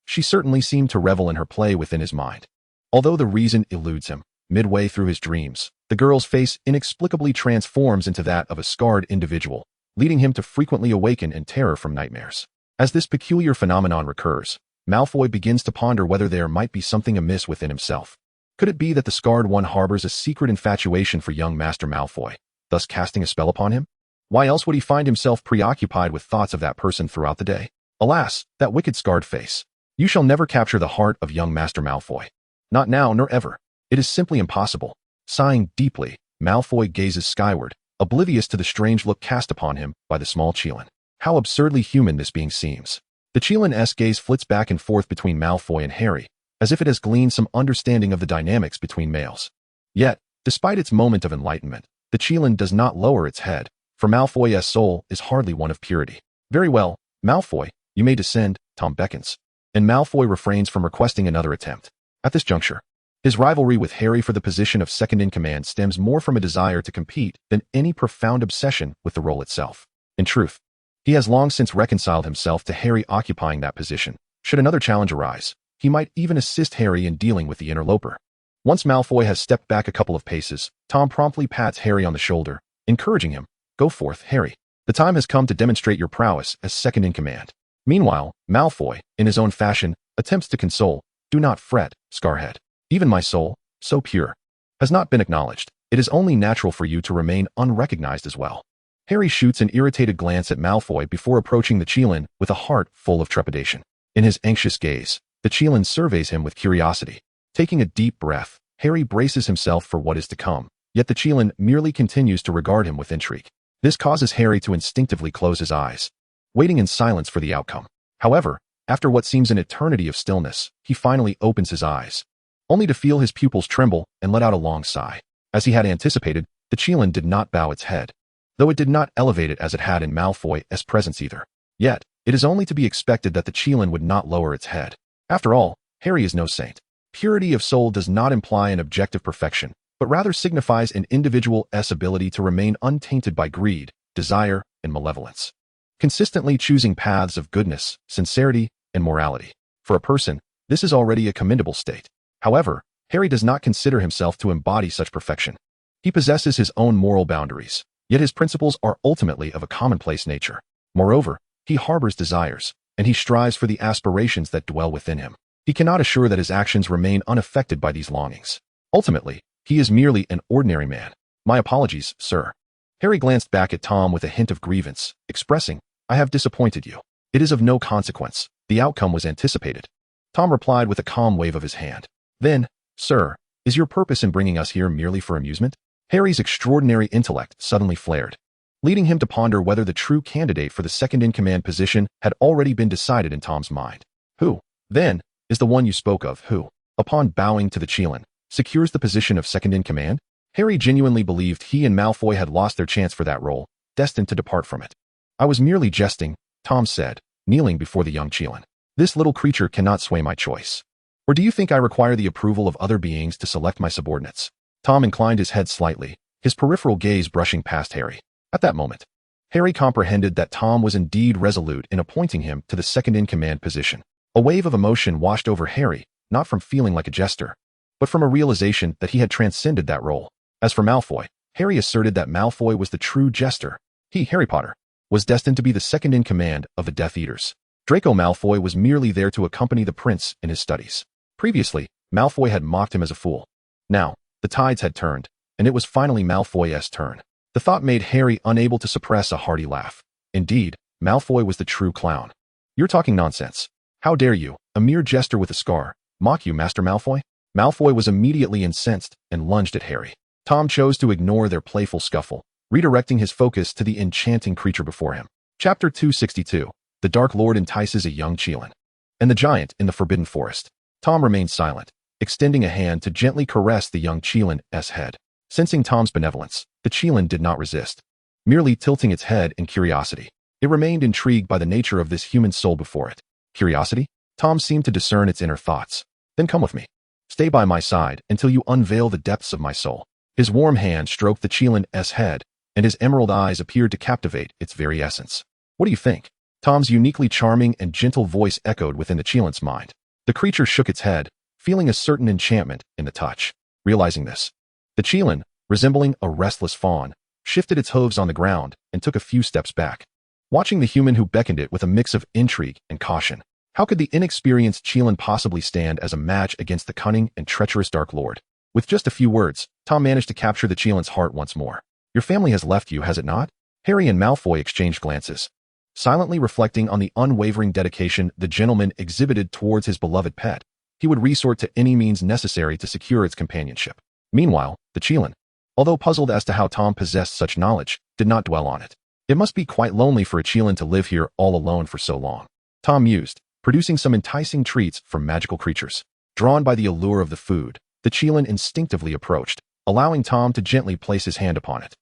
She certainly seemed to revel in her play within his mind. Although the reason eludes him, midway through his dreams, the girl's face inexplicably transforms into that of a scarred individual, leading him to frequently awaken in terror from nightmares. As this peculiar phenomenon recurs, Malfoy begins to ponder whether there might be something amiss within himself. Could it be that the scarred one harbors a secret infatuation for young Master Malfoy, thus casting a spell upon him? Why else would he find himself preoccupied with thoughts of that person throughout the day? Alas, that wicked scarred face. You shall never capture the heart of young Master Malfoy. Not now nor ever. It is simply impossible. Sighing deeply, Malfoy gazes skyward, oblivious to the strange look cast upon him by the small Qilin. How absurdly human this being seems. The Qilin-esque gaze flits back and forth between Malfoy and Harry, as if it has gleaned some understanding of the dynamics between males. Yet, despite its moment of enlightenment, the Qilin does not lower its head, for Malfoy's soul is hardly one of purity. Very well, Malfoy, you may descend, Tom beckons. And Malfoy refrains from requesting another attempt. At this juncture, his rivalry with Harry for the position of second-in-command stems more from a desire to compete than any profound obsession with the role itself. In truth, he has long since reconciled himself to Harry occupying that position. Should another challenge arise, he might even assist Harry in dealing with the interloper. Once Malfoy has stepped back a couple of paces, Tom promptly pats Harry on the shoulder, encouraging him, go forth, Harry. The time has come to demonstrate your prowess as second-in-command. Meanwhile, Malfoy, in his own fashion, attempts to console. Do not fret, Scarhead. Even my soul, so pure, has not been acknowledged. It is only natural for you to remain unrecognized as well. Harry shoots an irritated glance at Malfoy before approaching the Qilin with a heart full of trepidation. In his anxious gaze, the Qilin surveys him with curiosity. Taking a deep breath, Harry braces himself for what is to come, yet the Qilin merely continues to regard him with intrigue. This causes Harry to instinctively close his eyes, waiting in silence for the outcome. However, after what seems an eternity of stillness, he finally opens his eyes, only to feel his pupils tremble and let out a long sigh. As he had anticipated, the Qilin did not bow its head, though it did not elevate it as it had in Malfoy's presence either. Yet, it is only to be expected that the Qilin would not lower its head. After all, Harry is no saint. Purity of soul does not imply an objective perfection, but rather signifies an individual's ability to remain untainted by greed, desire, and malevolence, consistently choosing paths of goodness, sincerity, and morality. For a person, this is already a commendable state. However, Harry does not consider himself to embody such perfection. He possesses his own moral boundaries, yet his principles are ultimately of a commonplace nature. Moreover, he harbors desires, and he strives for the aspirations that dwell within him. He cannot assure that his actions remain unaffected by these longings. Ultimately, he is merely an ordinary man. My apologies, sir. Harry glanced back at Tom with a hint of grievance, expressing, I have disappointed you. It is of no consequence. The outcome was anticipated. Tom replied with a calm wave of his hand. Then, sir, is your purpose in bringing us here merely for amusement? Harry's extraordinary intellect suddenly flared, leading him to ponder whether the true candidate for the second-in-command position had already been decided in Tom's mind. Who, then, is the one you spoke of who, upon bowing to the Qilin, secures the position of second-in-command? Harry genuinely believed he and Malfoy had lost their chance for that role, destined to depart from it. I was merely jesting, Tom said, kneeling before the young Chelan. This little creature cannot sway my choice. Or do you think I require the approval of other beings to select my subordinates? Tom inclined his head slightly, his peripheral gaze brushing past Harry. At that moment, Harry comprehended that Tom was indeed resolute in appointing him to the second-in-command position. A wave of emotion washed over Harry, not from feeling like a jester, but from a realization that he had transcended that role. As for Malfoy, Harry asserted that Malfoy was the true jester. He, Harry Potter, was destined to be the second-in-command of the Death Eaters. Draco Malfoy was merely there to accompany the prince in his studies. Previously, Malfoy had mocked him as a fool. Now, the tides had turned, and it was finally Malfoy's turn. The thought made Harry unable to suppress a hearty laugh. Indeed, Malfoy was the true clown. You're talking nonsense. How dare you, a mere jester with a scar, mock you, Master Malfoy? Malfoy was immediately incensed and lunged at Harry. Tom chose to ignore their playful scuffle, redirecting his focus to the enchanting creature before him. Chapter 262. The Dark Lord entices a young Chelan. And the giant in the Forbidden Forest. Tom remained silent, extending a hand to gently caress the young Chelan's head. Sensing Tom's benevolence, the Chelan did not resist, merely tilting its head in curiosity. It remained intrigued by the nature of this human soul before it. Curiosity? Tom seemed to discern its inner thoughts. Then come with me. Stay by my side until you unveil the depths of my soul. His warm hand stroked the Chelan's head, and his emerald eyes appeared to captivate its very essence. What do you think? Tom's uniquely charming and gentle voice echoed within the Chelan's mind. The creature shook its head, feeling a certain enchantment in the touch. Realizing this, the Chelan, resembling a restless fawn, shifted its hooves on the ground and took a few steps back, watching the human who beckoned it with a mix of intrigue and caution. How could the inexperienced Chelan possibly stand as a match against the cunning and treacherous Dark Lord? With just a few words, Tom managed to capture the Chelan's heart once more. Your family has left you, has it not? Harry and Malfoy exchanged glances, silently reflecting on the unwavering dedication the gentleman exhibited towards his beloved pet. He would resort to any means necessary to secure its companionship. Meanwhile, the Chelan, although puzzled as to how Tom possessed such knowledge, did not dwell on it. It must be quite lonely for a Chelan to live here all alone for so long. Tom mused, producing some enticing treats from magical creatures. Drawn by the allure of the food, the Chelan instinctively approached, allowing Tom to gently place his hand upon it,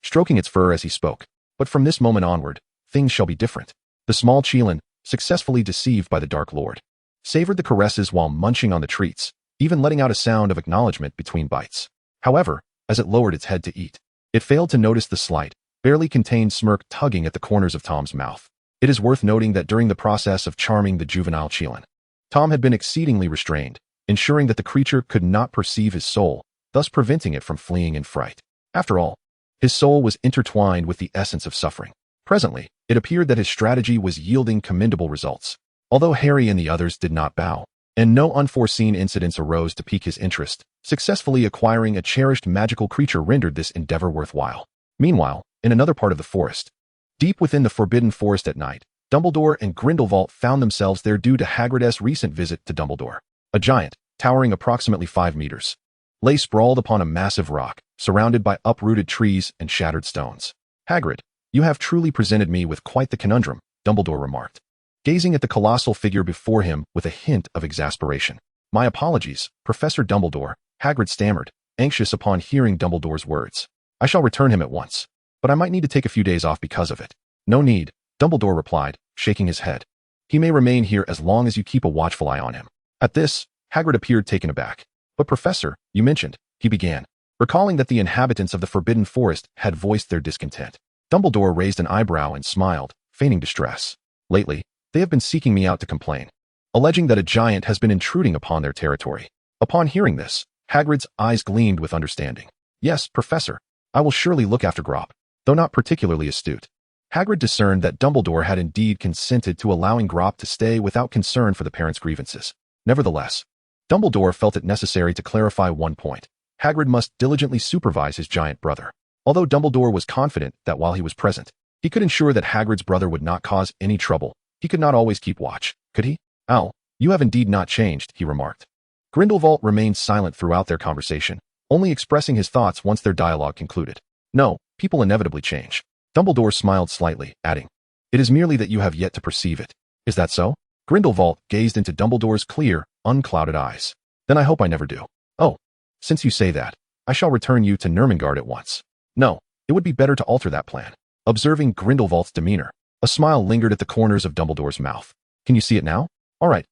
stroking its fur as he spoke. But from this moment onward, things shall be different. The small Chelan, successfully deceived by the Dark Lord, savored the caresses while munching on the treats, even letting out a sound of acknowledgement between bites. However, as it lowered its head to eat, it failed to notice the slight, barely contained smirk tugging at the corners of Tom's mouth. It is worth noting that during the process of charming the juvenile Chelan, Tom had been exceedingly restrained, ensuring that the creature could not perceive his soul, thus preventing it from fleeing in fright. After all, his soul was intertwined with the essence of suffering. Presently, it appeared that his strategy was yielding commendable results. Although Harry and the others did not bow, and no unforeseen incidents arose to pique his interest, successfully acquiring a cherished magical creature rendered this endeavor worthwhile. Meanwhile, in another part of the forest, deep within the Forbidden Forest at night, Dumbledore and Grindelwald found themselves there due to Hagrid's recent visit to Dumbledore. A giant, towering approximately 5 meters, lay sprawled upon a massive rock, surrounded by uprooted trees and shattered stones. Hagrid, you have truly presented me with quite the conundrum, Dumbledore remarked, gazing at the colossal figure before him with a hint of exasperation. My apologies, Professor Dumbledore, Hagrid stammered, anxious upon hearing Dumbledore's words. I shall return him at once, but I might need to take a few days off because of it. No need, Dumbledore replied, shaking his head. He may remain here as long as you keep a watchful eye on him. At this, Hagrid appeared taken aback. But Professor, you mentioned, he began, recalling that the inhabitants of the Forbidden Forest had voiced their discontent. Dumbledore raised an eyebrow and smiled, feigning distress. Lately, they have been seeking me out to complain, alleging that a giant has been intruding upon their territory. Upon hearing this, Hagrid's eyes gleamed with understanding. Yes, Professor, I will surely look after Grop, though not particularly astute. Hagrid discerned that Dumbledore had indeed consented to allowing Grop to stay without concern for the parents' grievances. Nevertheless, Dumbledore felt it necessary to clarify one point. Hagrid must diligently supervise his giant brother. Although Dumbledore was confident that while he was present, he could ensure that Hagrid's brother would not cause any trouble, he could not always keep watch, could he? Ow, you have indeed not changed, he remarked. Grindelwald remained silent throughout their conversation, only expressing his thoughts once their dialogue concluded. No, people inevitably change. Dumbledore smiled slightly, adding, It is merely that you have yet to perceive it. Is that so? Grindelwald gazed into Dumbledore's clear, unclouded eyes. Then I hope I never do. Oh, since you say that, I shall return you to Nurmengard at once. No, it would be better to alter that plan. observing Grindelwald's demeanor. A smile lingered at the corners of Dumbledore's mouth. Can you see it now? All right,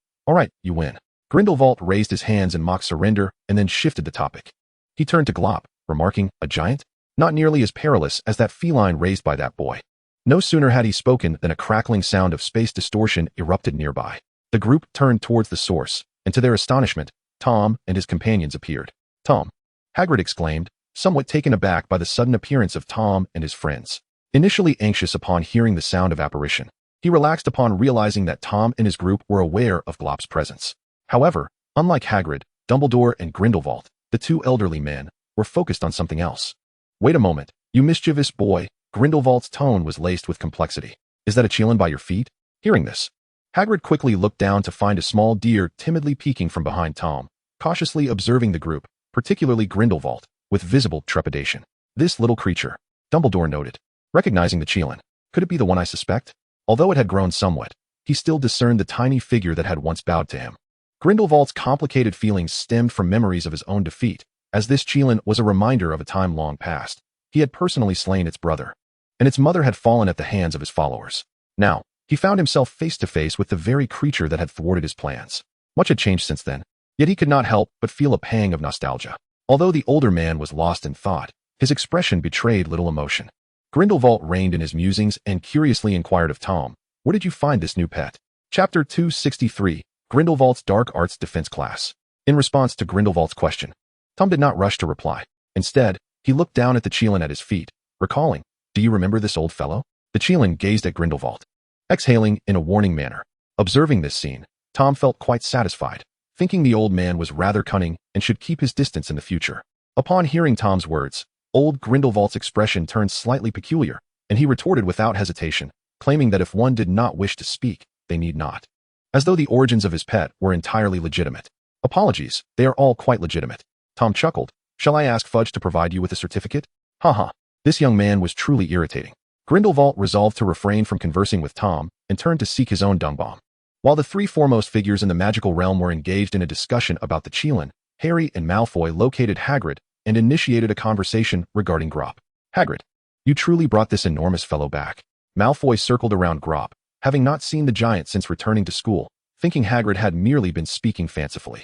you win. Grindelwald raised his hands in mock surrender and then shifted the topic. He turned to Glop, remarking, a giant? Not nearly as perilous as that feline raised by that boy. No sooner had he spoken than a crackling sound of space distortion erupted nearby. The group turned towards the source, and to their astonishment, Tom and his companions appeared. Tom! Hagrid exclaimed, somewhat taken aback by the sudden appearance of Tom and his friends. Initially anxious upon hearing the sound of apparition, he relaxed upon realizing that Tom and his group were aware of Glop's presence. However, unlike Hagrid, Dumbledore, and Grindelwald, the two elderly men were focused on something else. Wait a moment, you mischievous boy. Grindelwald's tone was laced with complexity. Is that a Chelan by your feet? Hearing this, Hagrid quickly looked down to find a small deer timidly peeking from behind Tom, cautiously observing the group, particularly Grindelwald, with visible trepidation. This little creature, Dumbledore noted, recognizing the Chelan. Could it be the one I suspect? Although it had grown somewhat, he still discerned the tiny figure that had once bowed to him. Grindelwald's complicated feelings stemmed from memories of his own defeat, as this Chelan was a reminder of a time long past. He had personally slain its brother, and its mother had fallen at the hands of his followers. Now, he found himself face to face with the very creature that had thwarted his plans. Much had changed since then, yet he could not help but feel a pang of nostalgia. Although the older man was lost in thought, his expression betrayed little emotion. Grindelwald reined in his musings and curiously inquired of Tom, where did you find this new pet? Chapter 263, Grindelwald's Dark Arts Defense Class. In response to Grindelwald's question, Tom did not rush to reply. Instead, he looked down at the Chelan at his feet, recalling, do you remember this old fellow? The Chelan gazed at Grindelwald, exhaling in a warning manner. Observing this scene, Tom felt quite satisfied, thinking the old man was rather cunning and should keep his distance in the future. Upon hearing Tom's words, old Grindelwald's expression turned slightly peculiar, and he retorted without hesitation, claiming that if one did not wish to speak, they need not. As though the origins of his pet were entirely legitimate. Apologies, they are all quite legitimate. Tom chuckled. Shall I ask Fudge to provide you with a certificate? Haha. This young man was truly irritating. Grindelwald resolved to refrain from conversing with Tom and turned to seek his own dung bomb. While the three foremost figures in the magical realm were engaged in a discussion about the Chelan, Harry and Malfoy located Hagrid and initiated a conversation regarding Grop. Hagrid, you truly brought this enormous fellow back. Malfoy circled around Grop, having not seen the giant since returning to school, thinking Hagrid had merely been speaking fancifully.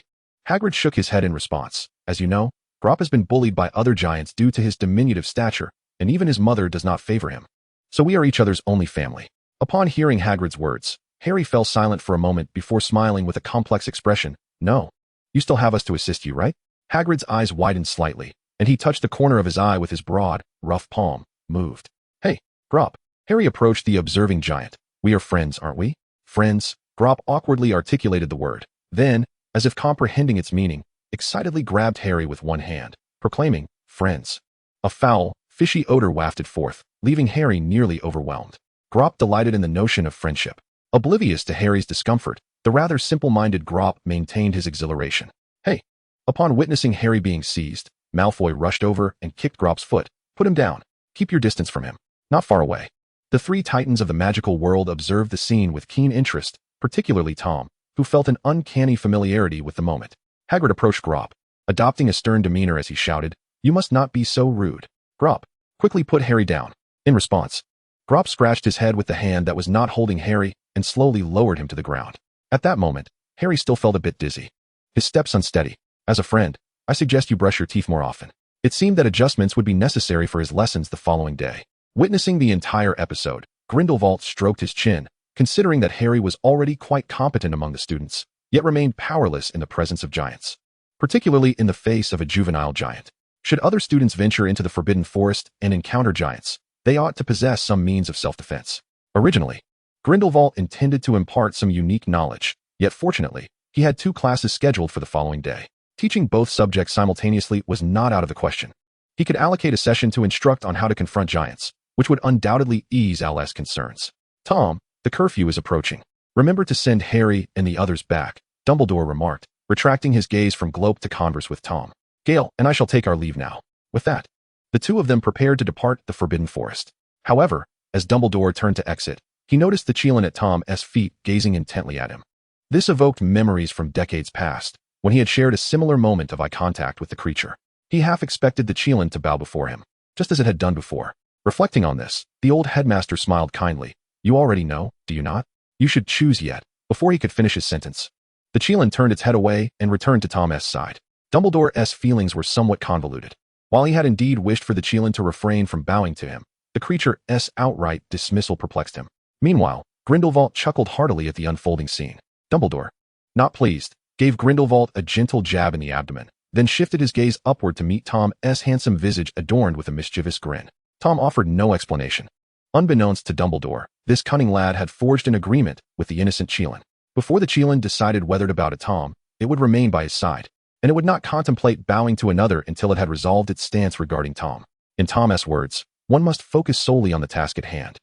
Hagrid shook his head in response. As you know, Grop has been bullied by other giants due to his diminutive stature, and even his mother does not favor him. So we are each other's only family. Upon hearing Hagrid's words, Harry fell silent for a moment before smiling with a complex expression. No. You still have us to assist you, right? Hagrid's eyes widened slightly, and he touched the corner of his eye with his broad, rough palm, moved. Hey, Grop. Harry approached the observing giant. We are friends, aren't we? Friends. Grop awkwardly articulated the word. Then, as if comprehending its meaning, excitedly grabbed Harry with one hand, proclaiming, friends. A foul, fishy odor wafted forth, leaving Harry nearly overwhelmed. Grop delighted in the notion of friendship. Oblivious to Harry's discomfort, the rather simple-minded Grop maintained his exhilaration. Hey! Upon witnessing Harry being seized, Malfoy rushed over and kicked Grop's foot. Put him down. Keep your distance from him. Not far away. The three titans of the magical world observed the scene with keen interest, particularly Tom, who felt an uncanny familiarity with the moment. Hagrid approached Grop, adopting a stern demeanor as he shouted, you must not be so rude. Grop, quickly put Harry down. In response, Grop scratched his head with the hand that was not holding Harry and slowly lowered him to the ground. At that moment, Harry still felt a bit dizzy. His steps unsteady. As a friend, I suggest you brush your teeth more often. It seemed that adjustments would be necessary for his lessons the following day. Witnessing the entire episode, Grindelwald stroked his chin, considering that Harry was already quite competent among the students, yet remained powerless in the presence of giants, particularly in the face of a juvenile giant. Should other students venture into the Forbidden Forest and encounter giants, they ought to possess some means of self-defense. Originally, Grindelwald intended to impart some unique knowledge, yet fortunately, he had 2 classes scheduled for the following day. Teaching both subjects simultaneously was not out of the question. He could allocate a session to instruct on how to confront giants, which would undoubtedly ease Al's concerns. Tom, the curfew is approaching. Remember to send Harry and the others back, Dumbledore remarked, retracting his gaze from Glope to converse with Tom. Gale and I shall take our leave now. With that, the two of them prepared to depart the Forbidden Forest. However, as Dumbledore turned to exit, he noticed the Chelan at Tom's feet gazing intently at him. This evoked memories from decades past, when he had shared a similar moment of eye contact with the creature. He half expected the Chelan to bow before him, just as it had done before. Reflecting on this, the old headmaster smiled kindly. You already know, do you not? You should choose yet. Before he could finish his sentence, the Qilin turned its head away and returned to Tom's side. Dumbledore's feelings were somewhat convoluted. While he had indeed wished for the Qilin to refrain from bowing to him, the creature's outright dismissal perplexed him. Meanwhile, Grindelwald chuckled heartily at the unfolding scene. Dumbledore, not pleased, gave Grindelwald a gentle jab in the abdomen, then shifted his gaze upward to meet Tom's handsome visage adorned with a mischievous grin. Tom offered no explanation. Unbeknownst to Dumbledore, this cunning lad had forged an agreement with the innocent Qilin. Before the Qilin decided whether to bow to Tom, it would remain by his side, and it would not contemplate bowing to another until it had resolved its stance regarding Tom. In Tom's words, one must focus solely on the task at hand.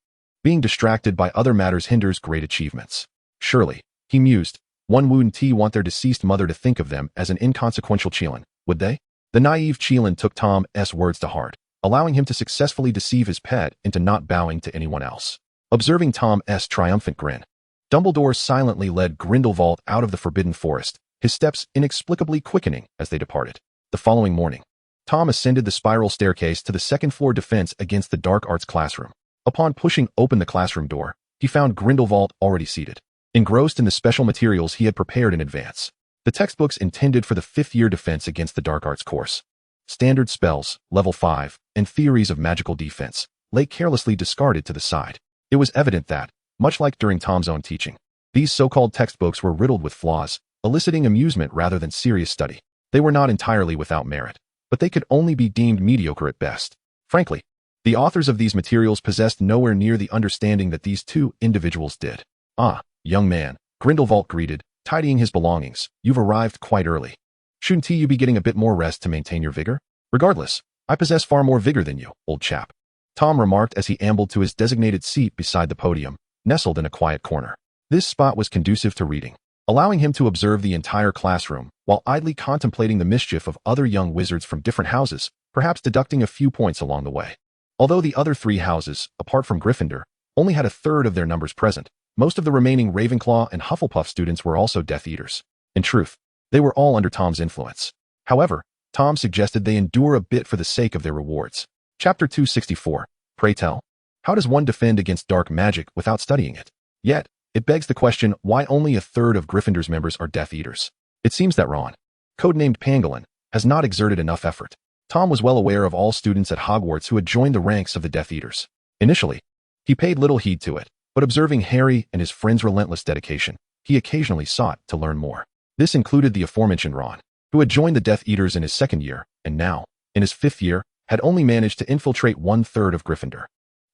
Being distracted by other matters hinders great achievements. Surely, he mused, one wouldn't want their deceased mother to think of them as an inconsequential Qilin, would they? The naive Qilin took Tom's words to heart, allowing him to successfully deceive his pet into not bowing to anyone else. Observing Tom's triumphant grin, Dumbledore silently led Grindelwald out of the forbidden forest, his steps inexplicably quickening as they departed. The following morning, Tom ascended the spiral staircase to the second-floor defense against the dark arts classroom. Upon pushing open the classroom door, he found Grindelwald already seated, engrossed in the special materials he had prepared in advance. The textbooks intended for the fifth-year defense against the dark arts course, standard spells, level 5, and theories of magical defense, lay carelessly discarded to the side. It was evident that, much like during Tom's own teaching, these so-called textbooks were riddled with flaws, eliciting amusement rather than serious study. They were not entirely without merit, but they could only be deemed mediocre at best. Frankly, the authors of these materials possessed nowhere near the understanding that these two individuals did. Ah, young man, Grindelwald greeted, tidying his belongings, you've arrived quite early. Shouldn't you be getting a bit more rest to maintain your vigor? Regardless, I possess far more vigor than you, old chap, Tom remarked as he ambled to his designated seat beside the podium, nestled in a quiet corner. This spot was conducive to reading, allowing him to observe the entire classroom while idly contemplating the mischief of other young wizards from different houses, perhaps deducting a few points along the way. Although the other three houses, apart from Gryffindor, only had a third of their numbers present, most of the remaining Ravenclaw and Hufflepuff students were also Death Eaters. In truth, they were all under Tom's influence. However, Tom suggested they endure a bit for the sake of their rewards. Chapter 264. Pray tell, how does one defend against dark magic without studying it? Yet, it begs the question why only a third of Gryffindor's members are Death Eaters. It seems that Ron, codenamed Pangolin, has not exerted enough effort. Tom was well aware of all students at Hogwarts who had joined the ranks of the Death Eaters. Initially, he paid little heed to it, but observing Harry and his friends' relentless dedication, he occasionally sought to learn more. This included the aforementioned Ron, who had joined the Death Eaters in his second year, and now, in his fifth year, had only managed to infiltrate one-third of Gryffindor.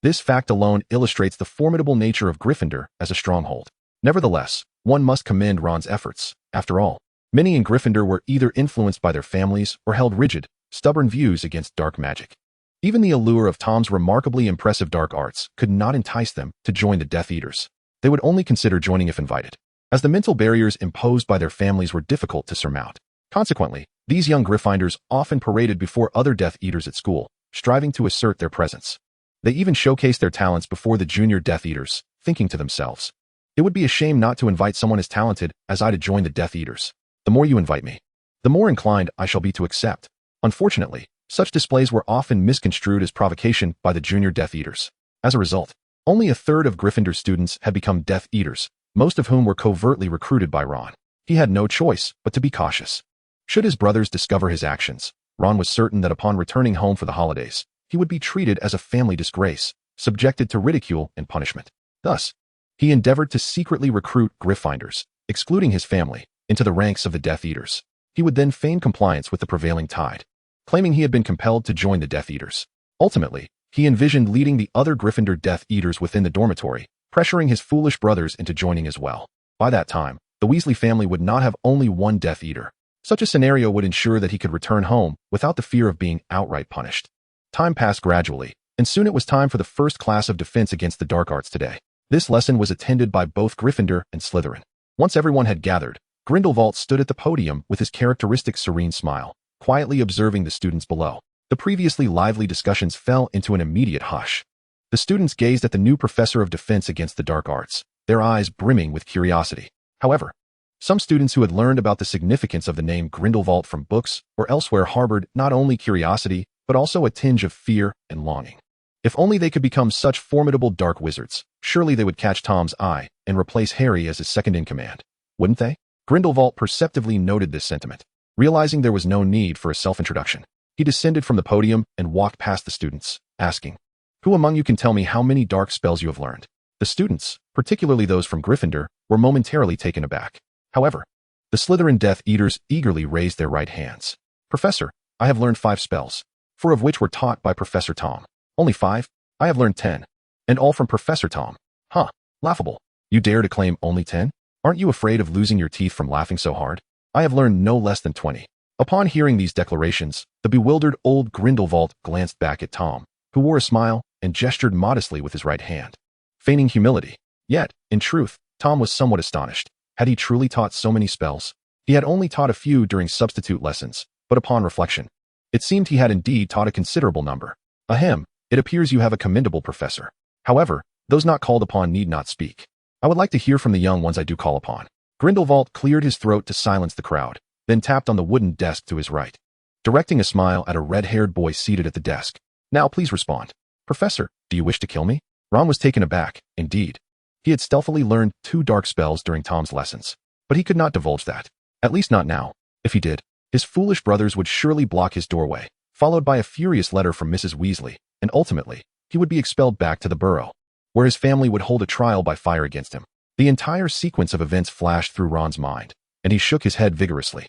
This fact alone illustrates the formidable nature of Gryffindor as a stronghold. Nevertheless, one must commend Ron's efforts. After all, many in Gryffindor were either influenced by their families or held rigid, stubborn views against dark magic. Even the allure of Tom's remarkably impressive dark arts could not entice them to join the Death Eaters. They would only consider joining if invited, as the mental barriers imposed by their families were difficult to surmount. Consequently, these young Gryffindors often paraded before other Death Eaters at school, striving to assert their presence. They even showcased their talents before the junior Death Eaters, thinking to themselves, it would be a shame not to invite someone as talented as I to join the Death Eaters. The more you invite me, the more inclined I shall be to accept. Unfortunately, such displays were often misconstrued as provocation by the junior Death Eaters. As a result, only a third of Gryffindor students had become Death Eaters, most of whom were covertly recruited by Ron. He had no choice but to be cautious. Should his brothers discover his actions, Ron was certain that upon returning home for the holidays, he would be treated as a family disgrace, subjected to ridicule and punishment. Thus, he endeavored to secretly recruit Gryffindors, excluding his family, into the ranks of the Death Eaters. He would then feign compliance with the prevailing tide, claiming he had been compelled to join the Death Eaters. Ultimately, he envisioned leading the other Gryffindor Death Eaters within the dormitory, pressuring his foolish brothers into joining as well. By that time, the Weasley family would not have only one Death Eater. Such a scenario would ensure that he could return home without the fear of being outright punished. Time passed gradually, and soon it was time for the first class of defense against the dark arts today. This lesson was attended by both Gryffindor and Slytherin. Once everyone had gathered, Grindelwald stood at the podium with his characteristic serene smile, quietly observing the students below. The previously lively discussions fell into an immediate hush. The students gazed at the new professor of defense against the dark arts, their eyes brimming with curiosity. However, some students who had learned about the significance of the name Grindelwald from books or elsewhere harbored not only curiosity, but also a tinge of fear and longing. If only they could become such formidable dark wizards, surely they would catch Tom's eye and replace Harry as his second-in-command. Wouldn't they? Grindelwald perceptively noted this sentiment. Realizing there was no need for a self-introduction, he descended from the podium and walked past the students, asking, "Who among you can tell me how many dark spells you have learned?" The students, particularly those from Gryffindor, were momentarily taken aback. However, the Slytherin Death Eaters eagerly raised their right hands. "Professor, I have learned 5 spells, 4 of which were taught by Professor Tom. Only 5? I have learned 10. And all from Professor Tom. Huh, laughable. You dare to claim only 10? Aren't you afraid of losing your teeth from laughing so hard? I have learned no less than 20. Upon hearing these declarations, the bewildered old Grindelwald glanced back at Tom, who wore a smile and gestured modestly with his right hand, feigning humility. Yet, in truth, Tom was somewhat astonished. Had he truly taught so many spells? He had only taught a few during substitute lessons, but upon reflection, it seemed he had indeed taught a considerable number. Ahem, it appears you have a commendable professor. However, those not called upon need not speak. I would like to hear from the young ones I do call upon. Grindelwald cleared his throat to silence the crowd, then tapped on the wooden desk to his right, directing a smile at a red-haired boy seated at the desk. Now please respond. Professor, do you wish to kill me? Ron was taken aback, indeed. He had stealthily learned 2 dark spells during Tom's lessons, but he could not divulge that. At least not now. If he did, his foolish brothers would surely block his doorway, followed by a furious letter from Mrs. Weasley, and ultimately, he would be expelled back to the burrow, where his family would hold a trial by fire against him. The entire sequence of events flashed through Ron's mind, and he shook his head vigorously.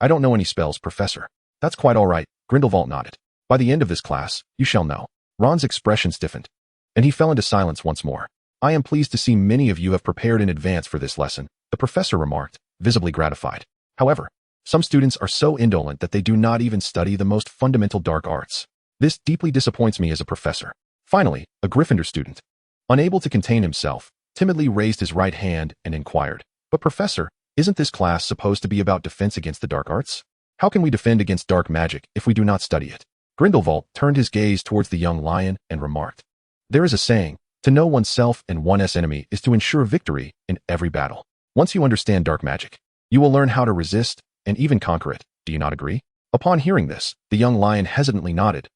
I don't know any spells, Professor. That's quite all right, Grindelwald nodded. By the end of this class, you shall know. Ron's expression stiffened, and he fell into silence once more. I am pleased to see many of you have prepared in advance for this lesson, the professor remarked, visibly gratified. However, some students are so indolent that they do not even study the most fundamental dark arts. This deeply disappoints me as a professor. Finally, a Gryffindor student, unable to contain himself, timidly raised his right hand and inquired, "But Professor, isn't this class supposed to be about defense against the dark arts? How can we defend against dark magic if we do not study it?" Grindelwald turned his gaze towards the young lion and remarked, "There is a saying, to know oneself and one's enemy is to ensure victory in every battle. Once you understand dark magic, you will learn how to resist and even conquer it. Do you not agree?" Upon hearing this, the young lion hesitantly nodded.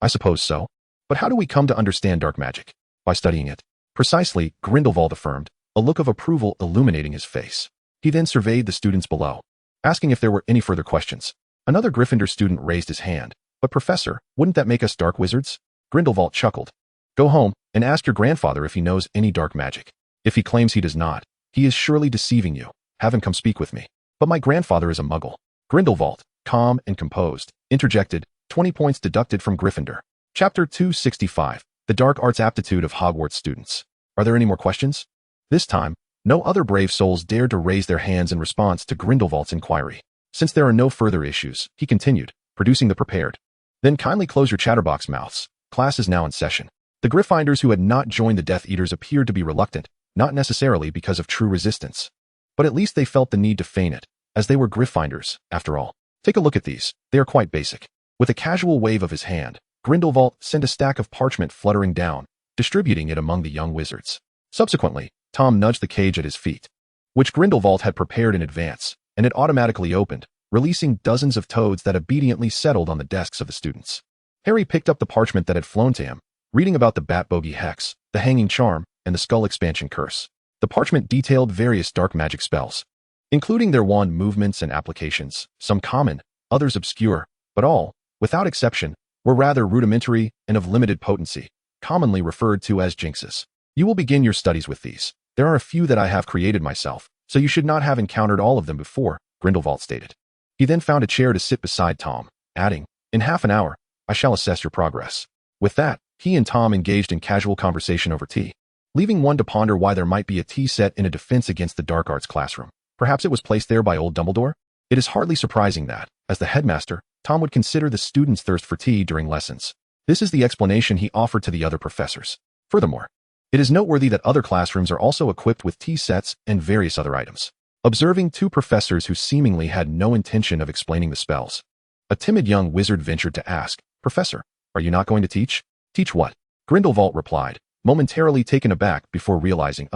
I suppose so. But how do we come to understand dark magic? By studying it. Precisely, Grindelwald affirmed, a look of approval illuminating his face. He then surveyed the students below, asking if there were any further questions. Another Gryffindor student raised his hand. "But Professor, wouldn't that make us dark wizards?" Grindelwald chuckled. "Go home and ask your grandfather if he knows any dark magic. If he claims he does not, he is surely deceiving you. Have him come speak with me." "But my grandfather is a muggle." Grindelwald, calm and composed, interjected, 20 points deducted from Gryffindor. Chapter 265, The Dark Arts Aptitude of Hogwarts Students. Are there any more questions? This time, no other brave souls dared to raise their hands in response to Grindelwald's inquiry. Since there are no further issues, he continued, producing the prepared. "Then kindly close your chatterbox mouths. Class is now in session." The Gryffindors who had not joined the Death Eaters appeared to be reluctant, not necessarily because of true resistance, but at least they felt the need to feign it, as they were Gryffindors, after all. Take a look at these. They are quite basic. With a casual wave of his hand, Grindelwald sent a stack of parchment fluttering down, distributing it among the young wizards. Subsequently, Tom nudged the cage at his feet, which Grindelwald had prepared in advance, and it automatically opened, releasing dozens of toads that obediently settled on the desks of the students. Harry picked up the parchment that had flown to him, reading about the Bat-Bogey Hex, the Hanging Charm, and the Skull Expansion Curse. The parchment detailed various dark magic spells, including their wand movements and applications, some common, others obscure, but all, without exception, were rather rudimentary and of limited potency, commonly referred to as jinxes. You will begin your studies with these. There are a few that I have created myself, so you should not have encountered all of them before, Grindelwald stated. He then found a chair to sit beside Tom, adding, "In half an hour, I shall assess your progress." With that, he and Tom engaged in casual conversation over tea, leaving one to ponder why there might be a tea set in a defense against the dark arts classroom. Perhaps it was placed there by old Dumbledore? It is hardly surprising that, as the headmaster, Tom would consider the students' thirst for tea during lessons. This is the explanation he offered to the other professors. Furthermore, it is noteworthy that other classrooms are also equipped with tea sets and various other items. Observing 2 professors who seemingly had no intention of explaining the spells, a timid young wizard ventured to ask, "Professor, are you not going to teach?" "Teach what?" Grindelwald replied, momentarily taken aback before realizing,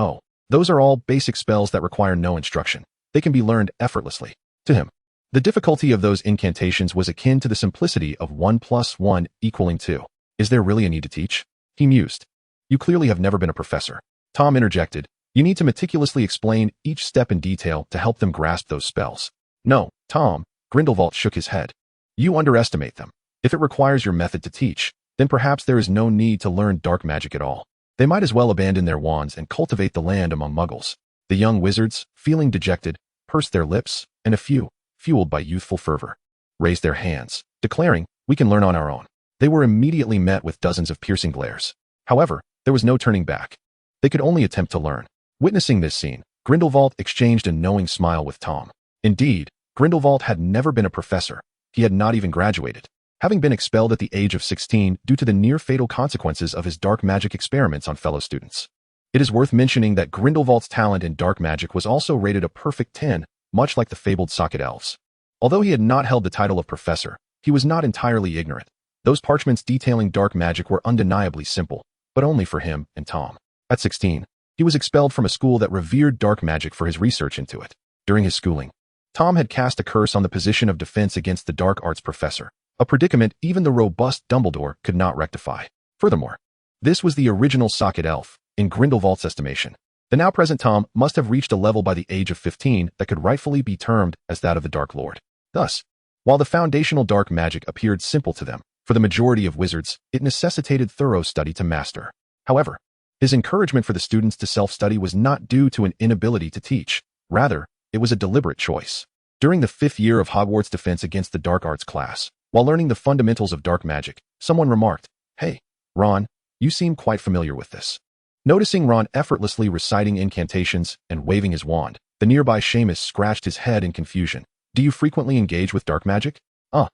those are all basic spells that require no instruction. They can be learned effortlessly. To him, the difficulty of those incantations was akin to the simplicity of 1 + 1 = 2. Is there really a need to teach? He mused. You clearly have never been a professor. Tom interjected. You need to meticulously explain each step in detail to help them grasp those spells. No, Tom, Grindelwald shook his head. You underestimate them. If it requires your method to teach, then perhaps there is no need to learn dark magic at all. They might as well abandon their wands and cultivate the land among muggles. The young wizards, feeling dejected, pursed their lips, and a few, fueled by youthful fervor, raised their hands, declaring, we can learn on our own. They were immediately met with dozens of piercing glares. However, there was no turning back. They could only attempt to learn. Witnessing this scene, Grindelwald exchanged a knowing smile with Tom. Indeed, Grindelwald had never been a professor. He had not even graduated, having been expelled at the age of 16 due to the near-fatal consequences of his dark magic experiments on fellow students. It is worth mentioning that Grindelwald's talent in dark magic was also rated a perfect 10, much like the fabled socket elves. Although he had not held the title of professor, he was not entirely ignorant. Those parchments detailing dark magic were undeniably simple, but only for him and Tom. At 16, he was expelled from a school that revered dark magic for his research into it. During his schooling, Tom had cast a curse on the position of defense against the dark arts professor, a predicament even the robust Dumbledore could not rectify. Furthermore, this was the original socket elf, in Grindelwald's estimation. The now present Tom must have reached a level by the age of 15 that could rightfully be termed as that of the Dark Lord. Thus, while the foundational dark magic appeared simple to them, for the majority of wizards, it necessitated thorough study to master. However, his encouragement for the students to self-study was not due to an inability to teach. Rather, it was a deliberate choice. During the 5th year of Hogwarts' defense against the dark arts class, while learning the fundamentals of dark magic, someone remarked, "Hey, Ron, you seem quite familiar with this." Noticing Ron effortlessly reciting incantations and waving his wand, the nearby Seamus scratched his head in confusion. Do you frequently engage with dark magic? Why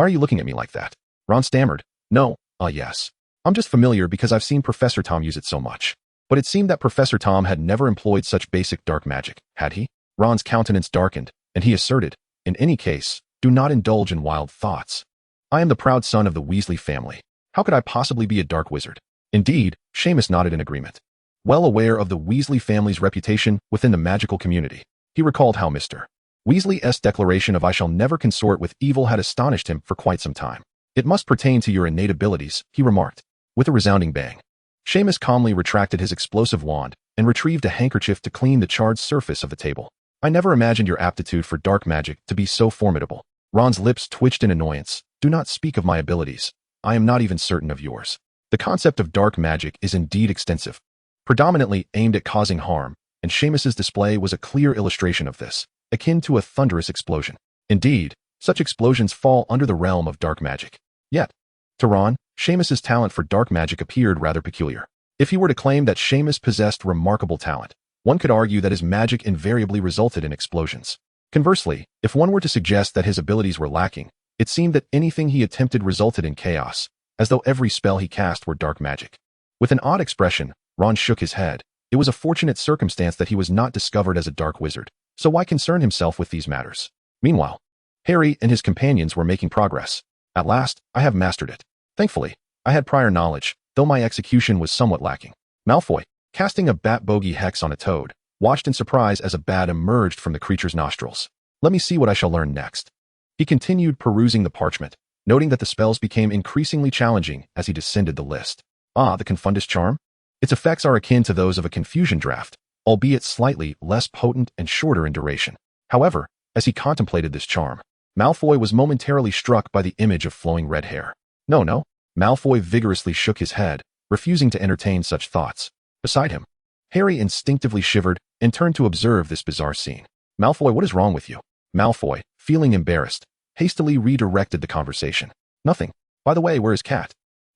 are you looking at me like that? Ron stammered. No, yes. I'm just familiar because I've seen Professor Tom use it so much. But it seemed that Professor Tom had never employed such basic dark magic, had he? Ron's countenance darkened, and he asserted, in any case, do not indulge in wild thoughts. I am the proud son of the Weasley family. How could I possibly be a dark wizard? Indeed, Seamus nodded in agreement. Well aware of the Weasley family's reputation within the magical community, he recalled how Mr. Weasley's declaration of I shall never consort with evil had astonished him for quite some time. It must pertain to your innate abilities, he remarked, with a resounding bang. Seamus calmly retracted his explosive wand and retrieved a handkerchief to clean the charred surface of the table. I never imagined your aptitude for dark magic to be so formidable. Ron's lips twitched in annoyance. Do not speak of my abilities. I am not even certain of yours. The concept of dark magic is indeed extensive, predominantly aimed at causing harm, and Seamus's display was a clear illustration of this, akin to a thunderous explosion. Indeed, such explosions fall under the realm of dark magic. Yet, to Ron, Seamus's talent for dark magic appeared rather peculiar. If he were to claim that Seamus possessed remarkable talent, one could argue that his magic invariably resulted in explosions. Conversely, if one were to suggest that his abilities were lacking, it seemed that anything he attempted resulted in chaos, as though every spell he cast were dark magic. With an odd expression, Ron shook his head. It was a fortunate circumstance that he was not discovered as a dark wizard, so why concern himself with these matters? Meanwhile, Harry and his companions were making progress. At last, I have mastered it. Thankfully, I had prior knowledge, though my execution was somewhat lacking. Malfoy, casting a bat bogey hex on a toad, watched in surprise as a bat emerged from the creature's nostrils. Let me see what I shall learn next. He continued perusing the parchment, noting that the spells became increasingly challenging as he descended the list. The Confundus Charm? Its effects are akin to those of a confusion draft, albeit slightly less potent and shorter in duration. However, as he contemplated this charm, Malfoy was momentarily struck by the image of flowing red hair. No. Malfoy vigorously shook his head, refusing to entertain such thoughts. Beside him, Harry instinctively shivered and turned to observe this bizarre scene. Malfoy, what is wrong with you? Malfoy, feeling embarrassed, hastily redirected the conversation. Nothing. By the way, where is Kat?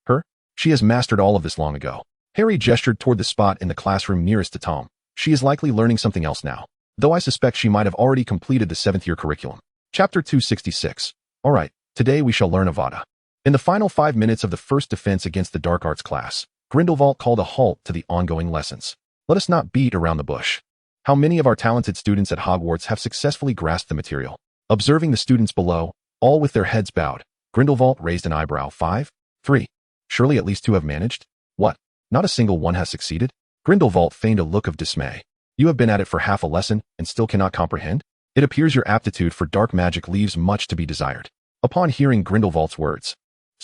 Her? She has mastered all of this long ago. Harry gestured toward the spot in the classroom nearest to Tom. She is likely learning something else now, though I suspect she might have already completed the 7th year curriculum. Chapter 266. All right, today we shall learn Avada. In the final 5 minutes of the first defense against the dark arts class, Grindelwald called a halt to the ongoing lessons. Let us not beat around the bush. How many of our talented students at Hogwarts have successfully grasped the material? Observing the students below, all with their heads bowed, Grindelwald raised an eyebrow. 5? 3. Surely at least 2 have managed? What? Not a single one has succeeded? Grindelwald feigned a look of dismay. You have been at it for half a lesson and still cannot comprehend? It appears your aptitude for dark magic leaves much to be desired. Upon hearing Grindelwald's words,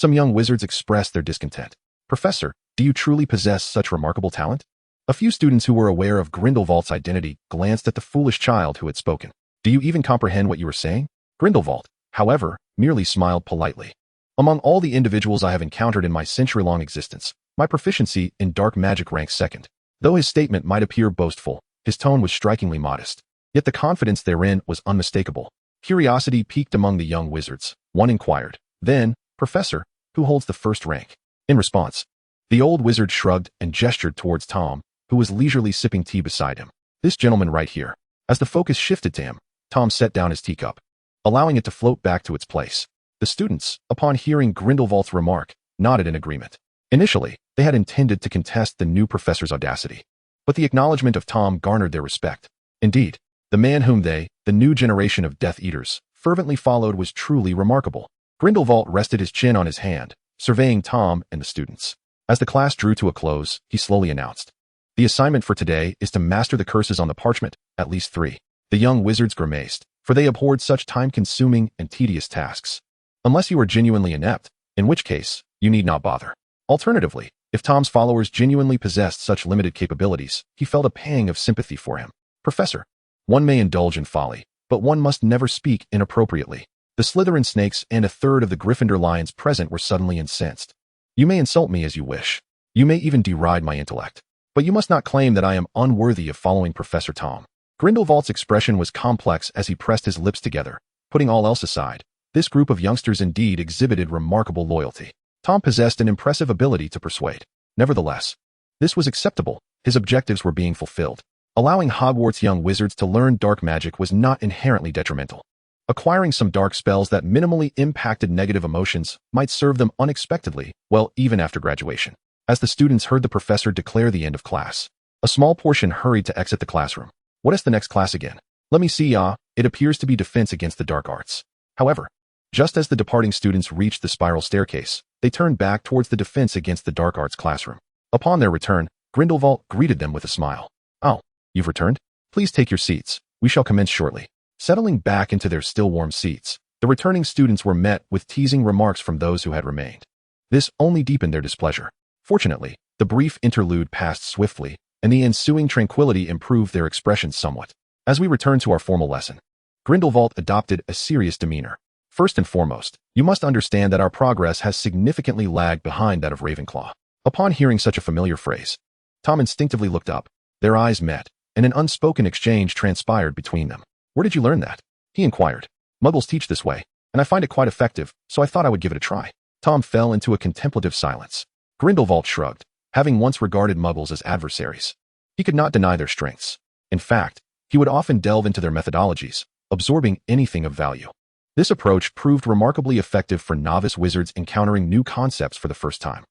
Some young wizards expressed their discontent. Professor, do you truly possess such remarkable talent? A few students who were aware of Grindelwald's identity glanced at the foolish child who had spoken. Do you even comprehend what you are saying? Grindelwald, however, merely smiled politely. Among all the individuals I have encountered in my century-long existence, my proficiency in dark magic ranks second. Though his statement might appear boastful, his tone was strikingly modest. Yet the confidence therein was unmistakable. Curiosity piqued among the young wizards. One inquired, then, Professor, who holds the first rank? In response, the old wizard shrugged and gestured towards Tom, who was leisurely sipping tea beside him. This gentleman right here. As the focus shifted to him, Tom set down his teacup, allowing it to float back to its place. The students, upon hearing Grindelwald's remark, nodded in agreement. Initially, they had intended to contest the new professor's audacity, but the acknowledgement of Tom garnered their respect. Indeed, the man whom they, the new generation of Death Eaters, fervently followed was truly remarkable. Grindelwald rested his chin on his hand, surveying Tom and the students. As the class drew to a close, he slowly announced, "The assignment for today is to master the curses on the parchment, at least 3. The young wizards grimaced, for they abhorred such time-consuming and tedious tasks. Unless you are genuinely inept, in which case, you need not bother. Alternatively, if Tom's followers genuinely possessed such limited capabilities, he felt a pang of sympathy for him. Professor, one may indulge in folly, but one must never speak inappropriately. The Slytherin snakes and a third of the Gryffindor lions present were suddenly incensed. You may insult me as you wish. You may even deride my intellect. But you must not claim that I am unworthy of following Professor Tom." Grindelwald's expression was complex as he pressed his lips together. Putting all else aside, this group of youngsters indeed exhibited remarkable loyalty. Tom possessed an impressive ability to persuade. Nevertheless, this was acceptable. His objectives were being fulfilled. Allowing Hogwarts young wizards to learn dark magic was not inherently detrimental. Acquiring some dark spells that minimally impacted negative emotions might serve them unexpectedly, well, even after graduation. As the students heard the professor declare the end of class, a small portion hurried to exit the classroom. What is the next class again? Let me see. It appears to be defense against the dark arts. However, just as the departing students reached the spiral staircase, they turned back towards the defense against the dark arts classroom. Upon their return, Grindelwald greeted them with a smile. "Oh, you've returned? Please take your seats. We shall commence shortly." Settling back into their still warm seats, the returning students were met with teasing remarks from those who had remained. This only deepened their displeasure. Fortunately, the brief interlude passed swiftly, and the ensuing tranquility improved their expressions somewhat. As we return to our formal lesson, Grindelwald adopted a serious demeanor. "First and foremost, you must understand that our progress has significantly lagged behind that of Ravenclaw." Upon hearing such a familiar phrase, Tom instinctively looked up. Their eyes met, and an unspoken exchange transpired between them. "Where did you learn that?" he inquired. "Muggles teach this way, and I find it quite effective, so I thought I would give it a try." Tom fell into a contemplative silence. Grindelwald shrugged, having once regarded Muggles as adversaries. He could not deny their strengths. In fact, he would often delve into their methodologies, absorbing anything of value. This approach proved remarkably effective for novice wizards encountering new concepts for the first time.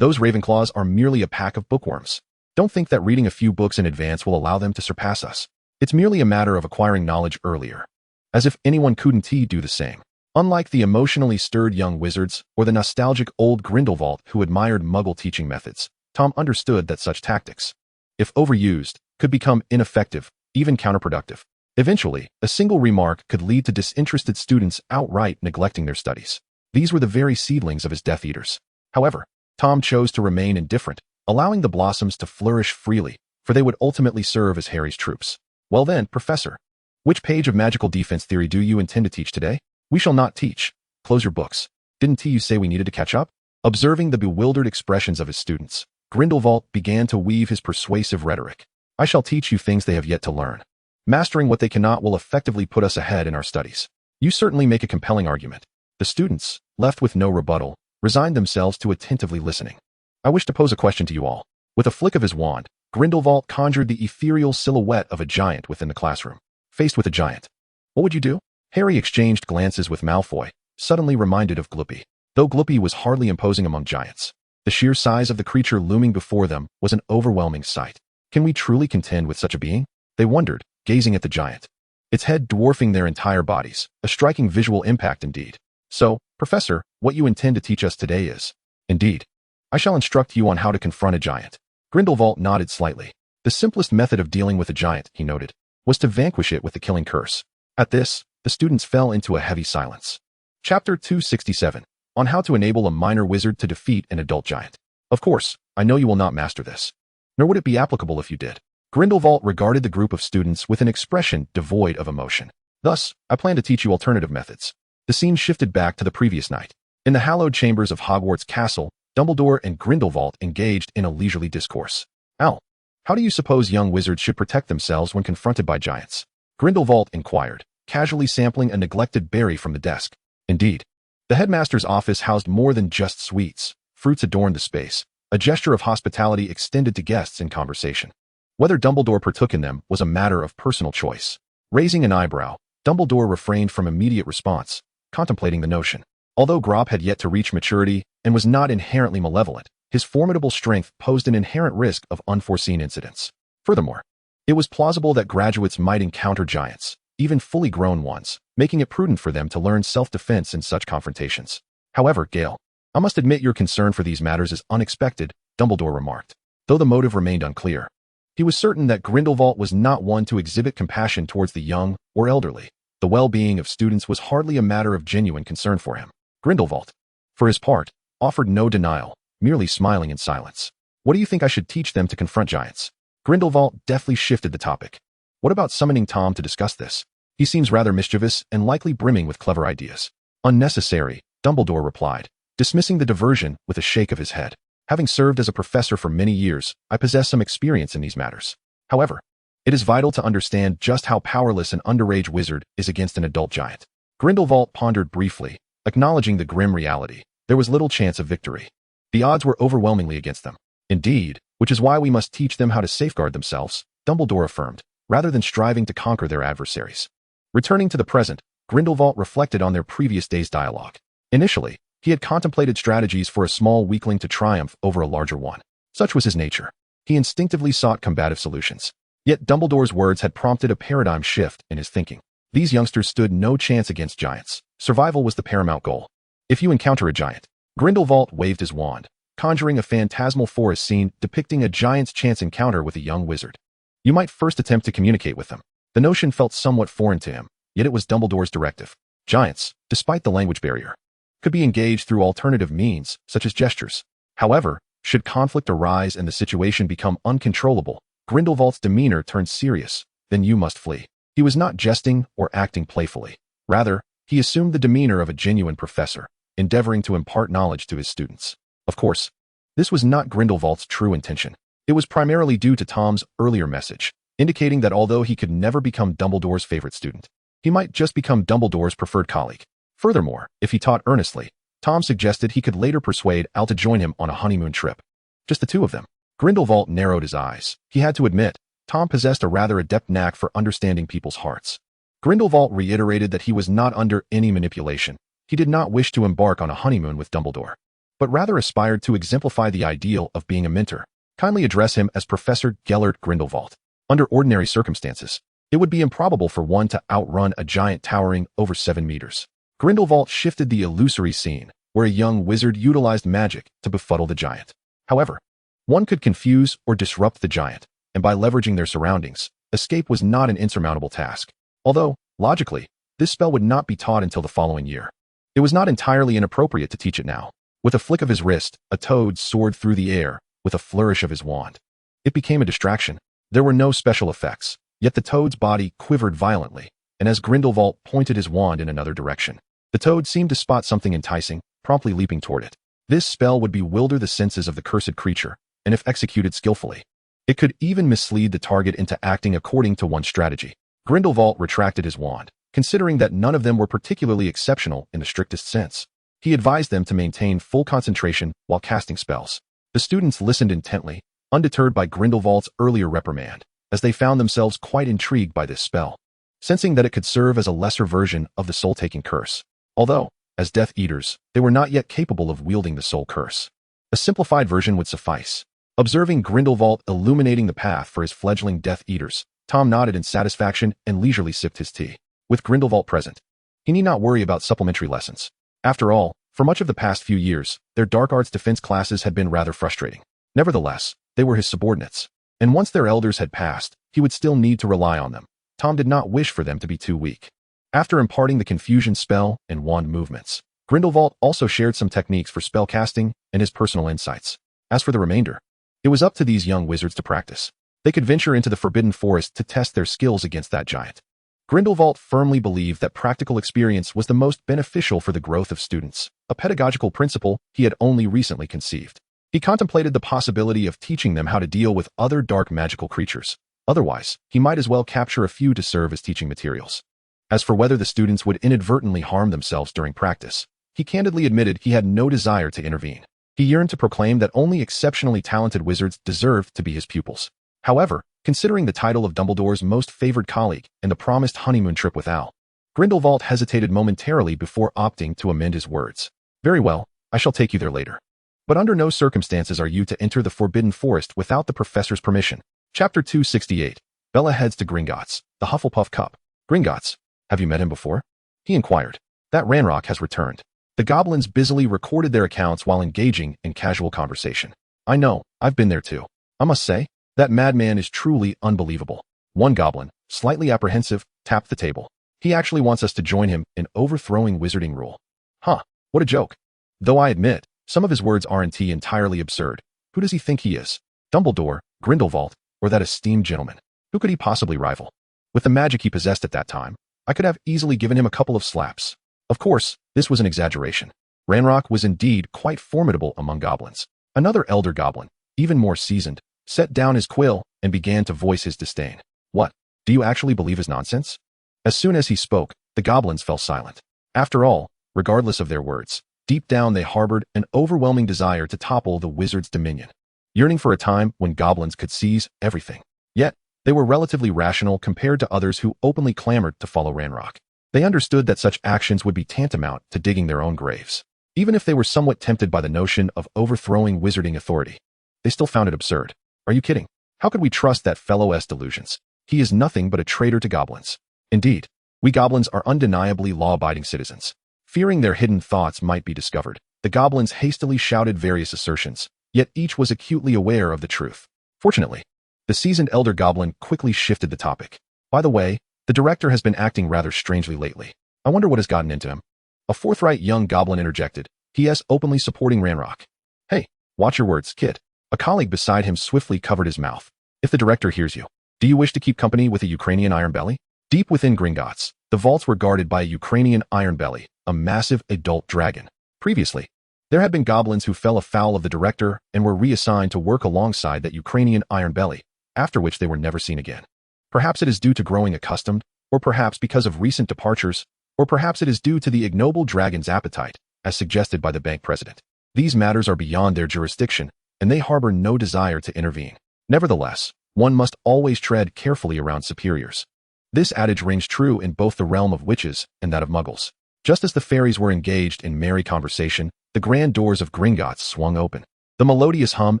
Those Ravenclaws are merely a pack of bookworms. Don't think that reading a few books in advance will allow them to surpass us. It's merely a matter of acquiring knowledge earlier. As if anyone couldn't do the same. Unlike the emotionally stirred young wizards or the nostalgic old Grindelwald who admired Muggle teaching methods, Tom understood that such tactics, if overused, could become ineffective, even counterproductive. Eventually, a single remark could lead to disinterested students outright neglecting their studies. These were the very seedlings of his Death Eaters. However, Tom chose to remain indifferent, allowing the blossoms to flourish freely, for they would ultimately serve as Harry's troops. "Well then, Professor, which page of magical defense theory do you intend to teach today?" "We shall not teach. Close your books. Didn't you say we needed to catch up?" Observing the bewildered expressions of his students, Grindelwald began to weave his persuasive rhetoric. "I shall teach you things they have yet to learn. Mastering what they cannot will effectively put us ahead in our studies." "You certainly make a compelling argument." The students, left with no rebuttal, resigned themselves to attentively listening. "I wish to pose a question to you all." With a flick of his wand, Grindelwald conjured the ethereal silhouette of a giant within the classroom. Faced with a giant, what would you do? Harry exchanged glances with Malfoy, suddenly reminded of Gloopy. Though Gloopy was hardly imposing among giants, the sheer size of the creature looming before them was an overwhelming sight. Can we truly contend with such a being? They wondered, gazing at the giant. Its head dwarfing their entire bodies, a striking visual impact indeed. "So, Professor, what you intend to teach us today is..." "Indeed. I shall instruct you on how to confront a giant." Grindelwald nodded slightly. The simplest method of dealing with a giant, he noted, was to vanquish it with the killing curse. At this, the students fell into a heavy silence. Chapter 267. on how to enable a minor wizard to defeat an adult giant. Of course, I know you will not master this. Nor would it be applicable if you did. Grindelwald regarded the group of students with an expression devoid of emotion. Thus, I plan to teach you alternative methods. The scene shifted back to the previous night. In the hallowed chambers of Hogwarts Castle, Dumbledore and Grindelwald engaged in a leisurely discourse. Al, how do you suppose young wizards should protect themselves when confronted by giants? Grindelwald inquired, casually sampling a neglected berry from the desk. Indeed, the headmaster's office housed more than just sweets. Fruits adorned the space, a gesture of hospitality extended to guests in conversation. Whether Dumbledore partook in them was a matter of personal choice. Raising an eyebrow, Dumbledore refrained from immediate response, contemplating the notion. Although Grop had yet to reach maturity and was not inherently malevolent, his formidable strength posed an inherent risk of unforeseen incidents. Furthermore, it was plausible that graduates might encounter giants, even fully grown ones, making it prudent for them to learn self-defense in such confrontations. However, Gale, I must admit your concern for these matters is unexpected, Dumbledore remarked, though the motive remained unclear. He was certain that Grindelwald was not one to exhibit compassion towards the young or elderly. The well-being of students was hardly a matter of genuine concern for him. Grindelwald, for his part, offered no denial, merely smiling in silence. What do you think I should teach them to confront giants? Grindelwald deftly shifted the topic. What about summoning Tom to discuss this? He seems rather mischievous and likely brimming with clever ideas. Unnecessary, Dumbledore replied, dismissing the diversion with a shake of his head. Having served as a professor for many years, I possess some experience in these matters. However, it is vital to understand just how powerless an underage wizard is against an adult giant. Grindelwald pondered briefly, acknowledging the grim reality. There was little chance of victory. The odds were overwhelmingly against them. Indeed, which is why we must teach them how to safeguard themselves, Dumbledore affirmed, rather than striving to conquer their adversaries. Returning to the present, Grindelwald reflected on their previous day's dialogue. Initially, he had contemplated strategies for a small weakling to triumph over a larger one. Such was his nature. He instinctively sought combative solutions. Yet Dumbledore's words had prompted a paradigm shift in his thinking. These youngsters stood no chance against giants. Survival was the paramount goal. If you encounter a giant, Grindelwald waved his wand, conjuring a phantasmal forest scene depicting a giant's chance encounter with a young wizard. You might first attempt to communicate with them. The notion felt somewhat foreign to him, yet it was Dumbledore's directive. Giants, despite the language barrier, could be engaged through alternative means, such as gestures. However, should conflict arise and the situation become uncontrollable, Grindelwald's demeanor turned serious. Then you must flee. He was not jesting or acting playfully. Rather, he assumed the demeanor of a genuine professor, endeavoring to impart knowledge to his students. Of course, this was not Grindelwald's true intention. It was primarily due to Tom's earlier message, indicating that although he could never become Dumbledore's favorite student, he might just become Dumbledore's preferred colleague. Furthermore, if he taught earnestly, Tom suggested he could later persuade Al to join him on a honeymoon trip. Just the two of them. Grindelwald narrowed his eyes. He had to admit, Tom possessed a rather adept knack for understanding people's hearts. Grindelwald reiterated that he was not under any manipulation. He did not wish to embark on a honeymoon with Dumbledore, but rather aspired to exemplify the ideal of being a mentor. Kindly address him as Professor Gellert Grindelwald. Under ordinary circumstances, it would be improbable for one to outrun a giant towering over 7 meters. Grindelwald shifted the illusory scene, where a young wizard utilized magic to befuddle the giant. However, one could confuse or disrupt the giant, and by leveraging their surroundings, escape was not an insurmountable task. Although, logically, this spell would not be taught until the following year. It was not entirely inappropriate to teach it now. With a flick of his wrist, a toad soared through the air with a flourish of his wand. It became a distraction. There were no special effects, yet the toad's body quivered violently, and as Grindelwald pointed his wand in another direction, the toad seemed to spot something enticing, promptly leaping toward it. This spell would bewilder the senses of the cursed creature, and if executed skillfully, it could even mislead the target into acting according to one's strategy. Grindelwald retracted his wand, considering that none of them were particularly exceptional in the strictest sense. He advised them to maintain full concentration while casting spells. The students listened intently, undeterred by Grindelwald's earlier reprimand, as they found themselves quite intrigued by this spell, sensing that it could serve as a lesser version of the soul-taking curse. Although, as Death Eaters, they were not yet capable of wielding the soul curse. A simplified version would suffice. Observing Grindelwald illuminating the path for his fledgling Death Eaters, Tom nodded in satisfaction and leisurely sipped his tea. With Grindelwald present, he need not worry about supplementary lessons. After all, for much of the past few years, their dark arts defense classes had been rather frustrating. Nevertheless, they were his subordinates, and once their elders had passed, he would still need to rely on them. Tom did not wish for them to be too weak. After imparting the confusion spell and wand movements, Grindelwald also shared some techniques for spellcasting and his personal insights. As for the remainder, it was up to these young wizards to practice. They could venture into the Forbidden Forest to test their skills against that giant. Grindelwald firmly believed that practical experience was the most beneficial for the growth of students, a pedagogical principle he had only recently conceived. He contemplated the possibility of teaching them how to deal with other dark magical creatures. Otherwise, he might as well capture a few to serve as teaching materials. As for whether the students would inadvertently harm themselves during practice, he candidly admitted he had no desire to intervene. He yearned to proclaim that only exceptionally talented wizards deserved to be his pupils. However, considering the title of Dumbledore's most favored colleague and the promised honeymoon trip with Al, Grindelwald hesitated momentarily before opting to amend his words. Very well, I shall take you there later. But under no circumstances are you to enter the Forbidden Forest without the professor's permission. Chapter 268. Bella heads to Gringotts, the Hufflepuff Cup. Gringotts, have you met him before? He inquired. That Ranrock has returned. The goblins busily recorded their accounts while engaging in casual conversation. I know, I've been there too. I must say, that madman is truly unbelievable. One goblin, slightly apprehensive, tapped the table. He actually wants us to join him in overthrowing Wizarding Rule. Huh, what a joke. Though I admit, some of his words aren't entirely absurd. Who does he think he is? Dumbledore, Grindelwald, or that esteemed gentleman? Who could he possibly rival? With the magic he possessed at that time, I could have easily given him a couple of slaps. Of course, this was an exaggeration. Ranrock was indeed quite formidable among goblins. Another elder goblin, even more seasoned, set down his quill and began to voice his disdain. What? Do you actually believe his nonsense? As soon as he spoke, the goblins fell silent. After all, regardless of their words, deep down they harbored an overwhelming desire to topple the wizard's dominion, yearning for a time when goblins could seize everything. Yet, they were relatively rational compared to others who openly clamored to follow Ranrock. They understood that such actions would be tantamount to digging their own graves. Even if they were somewhat tempted by the notion of overthrowing wizarding authority, they still found it absurd. Are you kidding? How could we trust that fellow's delusions? He is nothing but a traitor to goblins. Indeed, we goblins are undeniably law-abiding citizens. Fearing their hidden thoughts might be discovered, the goblins hastily shouted various assertions, yet each was acutely aware of the truth. Fortunately, the seasoned elder goblin quickly shifted the topic. By the way, the director has been acting rather strangely lately. I wonder what has gotten into him. A forthright young goblin interjected, P.S. openly supporting Ranrock. Hey, watch your words, kid. A colleague beside him swiftly covered his mouth. If the director hears you, do you wish to keep company with a Ukrainian Iron Belly? Deep within Gringotts, the vaults were guarded by a Ukrainian Iron Belly, a massive adult dragon. Previously, there had been goblins who fell afoul of the director and were reassigned to work alongside that Ukrainian Iron Belly, after which they were never seen again. Perhaps it is due to growing accustomed, or perhaps because of recent departures, or perhaps it is due to the ignoble dragon's appetite, as suggested by the bank president. These matters are beyond their jurisdiction, and they harbor no desire to intervene. Nevertheless, one must always tread carefully around superiors. This adage rings true in both the realm of witches and that of muggles. Just as the fairies were engaged in merry conversation, the grand doors of Gringotts swung open. The melodious hum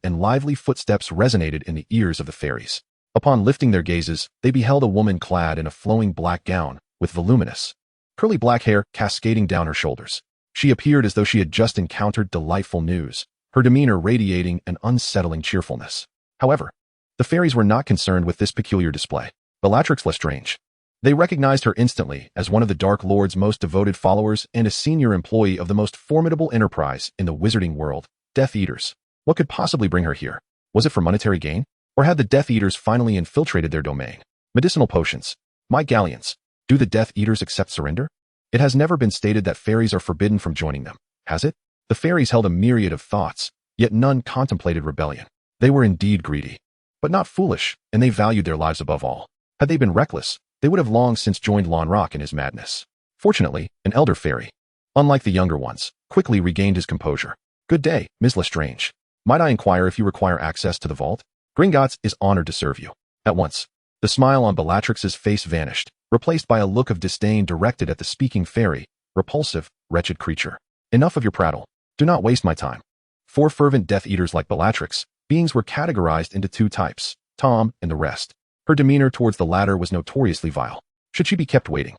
and lively footsteps resonated in the ears of the fairies. Upon lifting their gazes, they beheld a woman clad in a flowing black gown, with voluminous, curly black hair cascading down her shoulders. She appeared as though she had just encountered delightful news, her demeanor radiating an unsettling cheerfulness. However, the fairies were not concerned with this peculiar display. Bellatrix Lestrange. They recognized her instantly as one of the Dark Lord's most devoted followers and a senior employee of the most formidable enterprise in the Wizarding World, Death Eaters. What could possibly bring her here? Was it for monetary gain? Or had the Death Eaters finally infiltrated their domain? Medicinal potions. My galleons. Do the Death Eaters accept surrender? It has never been stated that fairies are forbidden from joining them, has it? The fairies held a myriad of thoughts, yet none contemplated rebellion. They were indeed greedy, but not foolish, and they valued their lives above all. Had they been reckless, they would have long since joined Lonrock in his madness. Fortunately, an elder fairy, unlike the younger ones, quickly regained his composure. Good day, Ms. Lestrange. Might I inquire if you require access to the vault? Gringotts is honored to serve you. At once, the smile on Bellatrix's face vanished, replaced by a look of disdain directed at the speaking fairy. Repulsive, wretched creature. Enough of your prattle. Do not waste my time. 4 fervent Death Eaters like Bellatrix, beings were categorized into 2 types, Tom and the rest. Her demeanor towards the latter was notoriously vile. Should she be kept waiting?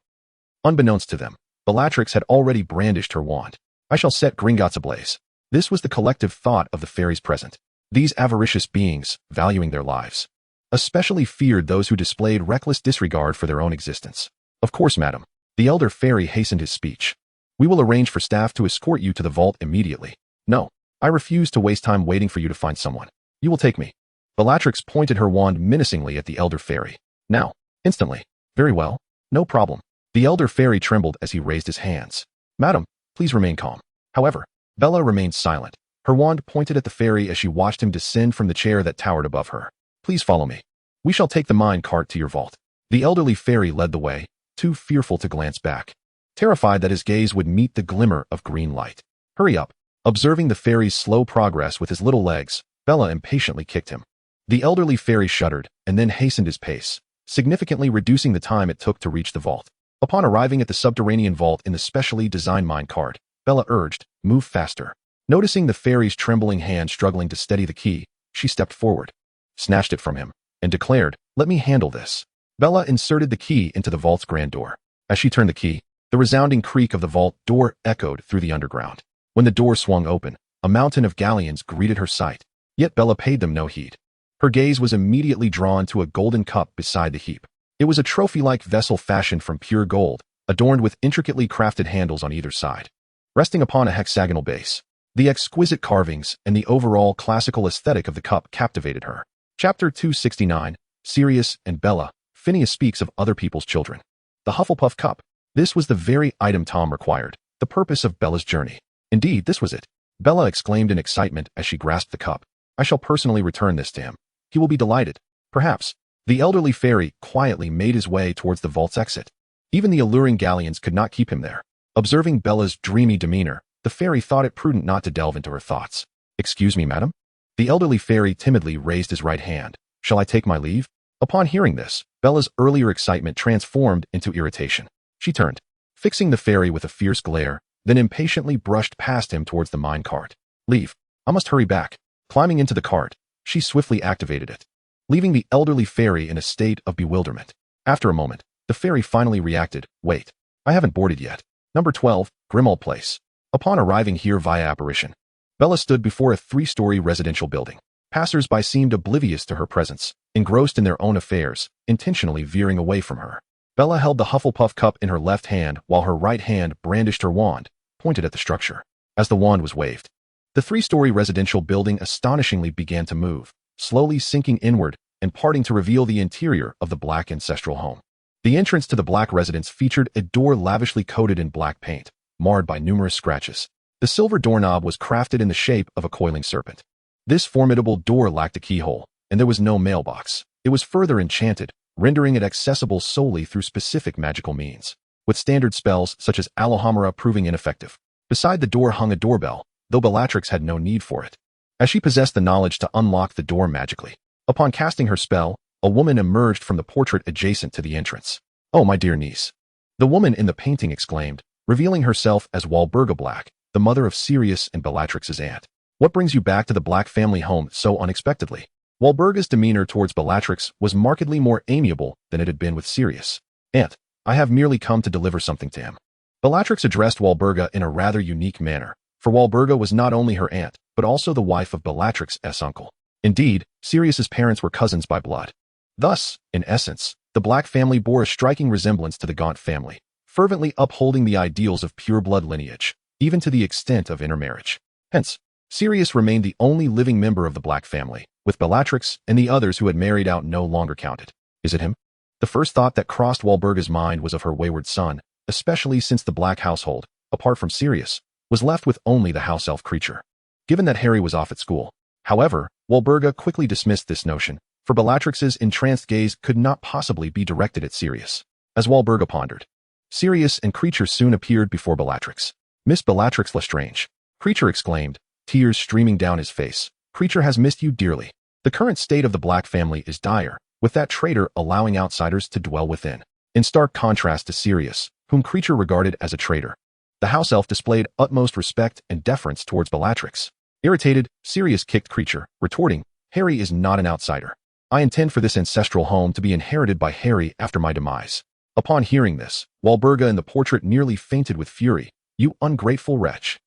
Unbeknownst to them, Bellatrix had already brandished her wand. I shall set Gringotts ablaze. This was the collective thought of the fairies present. These avaricious beings, valuing their lives, especially feared those who displayed reckless disregard for their own existence. Of course, madam. The elder fairy hastened his speech. We will arrange for staff to escort you to the vault immediately. No, I refuse to waste time waiting for you to find someone. You will take me. Bellatrix pointed her wand menacingly at the elder fairy. Now, instantly. Very well, no problem. The elder fairy trembled as he raised his hands. Madam, please remain calm. However, Bella remained silent. Her wand pointed at the fairy as she watched him descend from the chair that towered above her. Please follow me. We shall take the mine cart to your vault. The elderly fairy led the way, too fearful to glance back, terrified that his gaze would meet the glimmer of green light. Hurry up. Observing the fairy's slow progress with his little legs, Bella impatiently kicked him. The elderly fairy shuddered and then hastened his pace, significantly reducing the time it took to reach the vault. Upon arriving at the subterranean vault in the specially designed mine cart, Bella urged, move faster. Noticing the fairy's trembling hand struggling to steady the key, she stepped forward, snatched it from him, and declared, let me handle this. Bella inserted the key into the vault's grand door. As she turned the key, the resounding creak of the vault door echoed through the underground. When the door swung open, a mountain of galleons greeted her sight, yet Bella paid them no heed. Her gaze was immediately drawn to a golden cup beside the heap. It was a trophy-like vessel fashioned from pure gold, adorned with intricately crafted handles on either side. Resting upon a hexagonal base, the exquisite carvings and the overall classical aesthetic of the cup captivated her. Chapter 269, Sirius and Bella. Phineas speaks of other people's children. The Hufflepuff cup. This was the very item Tom required, the purpose of Bella's journey. Indeed, this was it. Bella exclaimed in excitement as she grasped the cup. I shall personally return this to him. He will be delighted. Perhaps. The elderly fairy quietly made his way towards the vault's exit. Even the alluring galleons could not keep him there. Observing Bella's dreamy demeanor, the fairy thought it prudent not to delve into her thoughts. Excuse me, madam? The elderly fairy timidly raised his right hand. Shall I take my leave? Upon hearing this, Bella's earlier excitement transformed into irritation. She turned, fixing the fairy with a fierce glare, then impatiently brushed past him towards the mine cart. Leave. I must hurry back. Climbing into the cart, she swiftly activated it, leaving the elderly fairy in a state of bewilderment. After a moment, the fairy finally reacted. Wait, I haven't boarded yet. Number 12, Grimmauld Place. Upon arriving here via apparition, Bella stood before a 3-story residential building. Passers-by seemed oblivious to her presence, engrossed in their own affairs, intentionally veering away from her. Bella held the Hufflepuff cup in her left hand while her right hand brandished her wand, pointed at the structure. As the wand was waved, the 3-story residential building astonishingly began to move, slowly sinking inward and parting to reveal the interior of the black ancestral home. The entrance to the black residence featured a door lavishly coated in black paint, marred by numerous scratches. The silver doorknob was crafted in the shape of a coiling serpent. This formidable door lacked a keyhole, and there was no mailbox. It was further enchanted, rendering it accessible solely through specific magical means, with standard spells such as Alohomora proving ineffective. Beside the door hung a doorbell, though Bellatrix had no need for it, as she possessed the knowledge to unlock the door magically. Upon casting her spell, a woman emerged from the portrait adjacent to the entrance. Oh, my dear niece. The woman in the painting exclaimed, revealing herself as Walburga Black, the mother of Sirius and Bellatrix's aunt. What brings you back to the Black family home so unexpectedly? Walburga's demeanor towards Bellatrix was markedly more amiable than it had been with Sirius. Aunt, I have merely come to deliver something to him. Bellatrix addressed Walburga in a rather unique manner, for Walburga was not only her aunt, but also the wife of Bellatrix's uncle. Indeed, Sirius's parents were cousins by blood. Thus, in essence, the Black family bore a striking resemblance to the Gaunt family, fervently upholding the ideals of pure-blood lineage, even to the extent of intermarriage. Hence, Sirius remained the only living member of the Black family, with Bellatrix and the others who had married out no longer counted. Is it him? The first thought that crossed Walburga's mind was of her wayward son, especially since the Black household, apart from Sirius, was left with only the house elf creature. Given that Harry was off at school, however, Walburga quickly dismissed this notion, for Bellatrix's entranced gaze could not possibly be directed at Sirius. As Walburga pondered, Sirius and Creature soon appeared before Bellatrix. Miss Bellatrix Lestrange, Creature exclaimed, tears streaming down his face. Creature has missed you dearly. The current state of the Black family is dire, with that traitor allowing outsiders to dwell within. In stark contrast to Sirius, whom Creature regarded as a traitor, the house elf displayed utmost respect and deference towards Bellatrix. Irritated, Sirius kicked Creature, retorting, Harry is not an outsider. I intend for this ancestral home to be inherited by Harry after my demise. Upon hearing this, Walburga in the portrait nearly fainted with fury. You ungrateful wretch.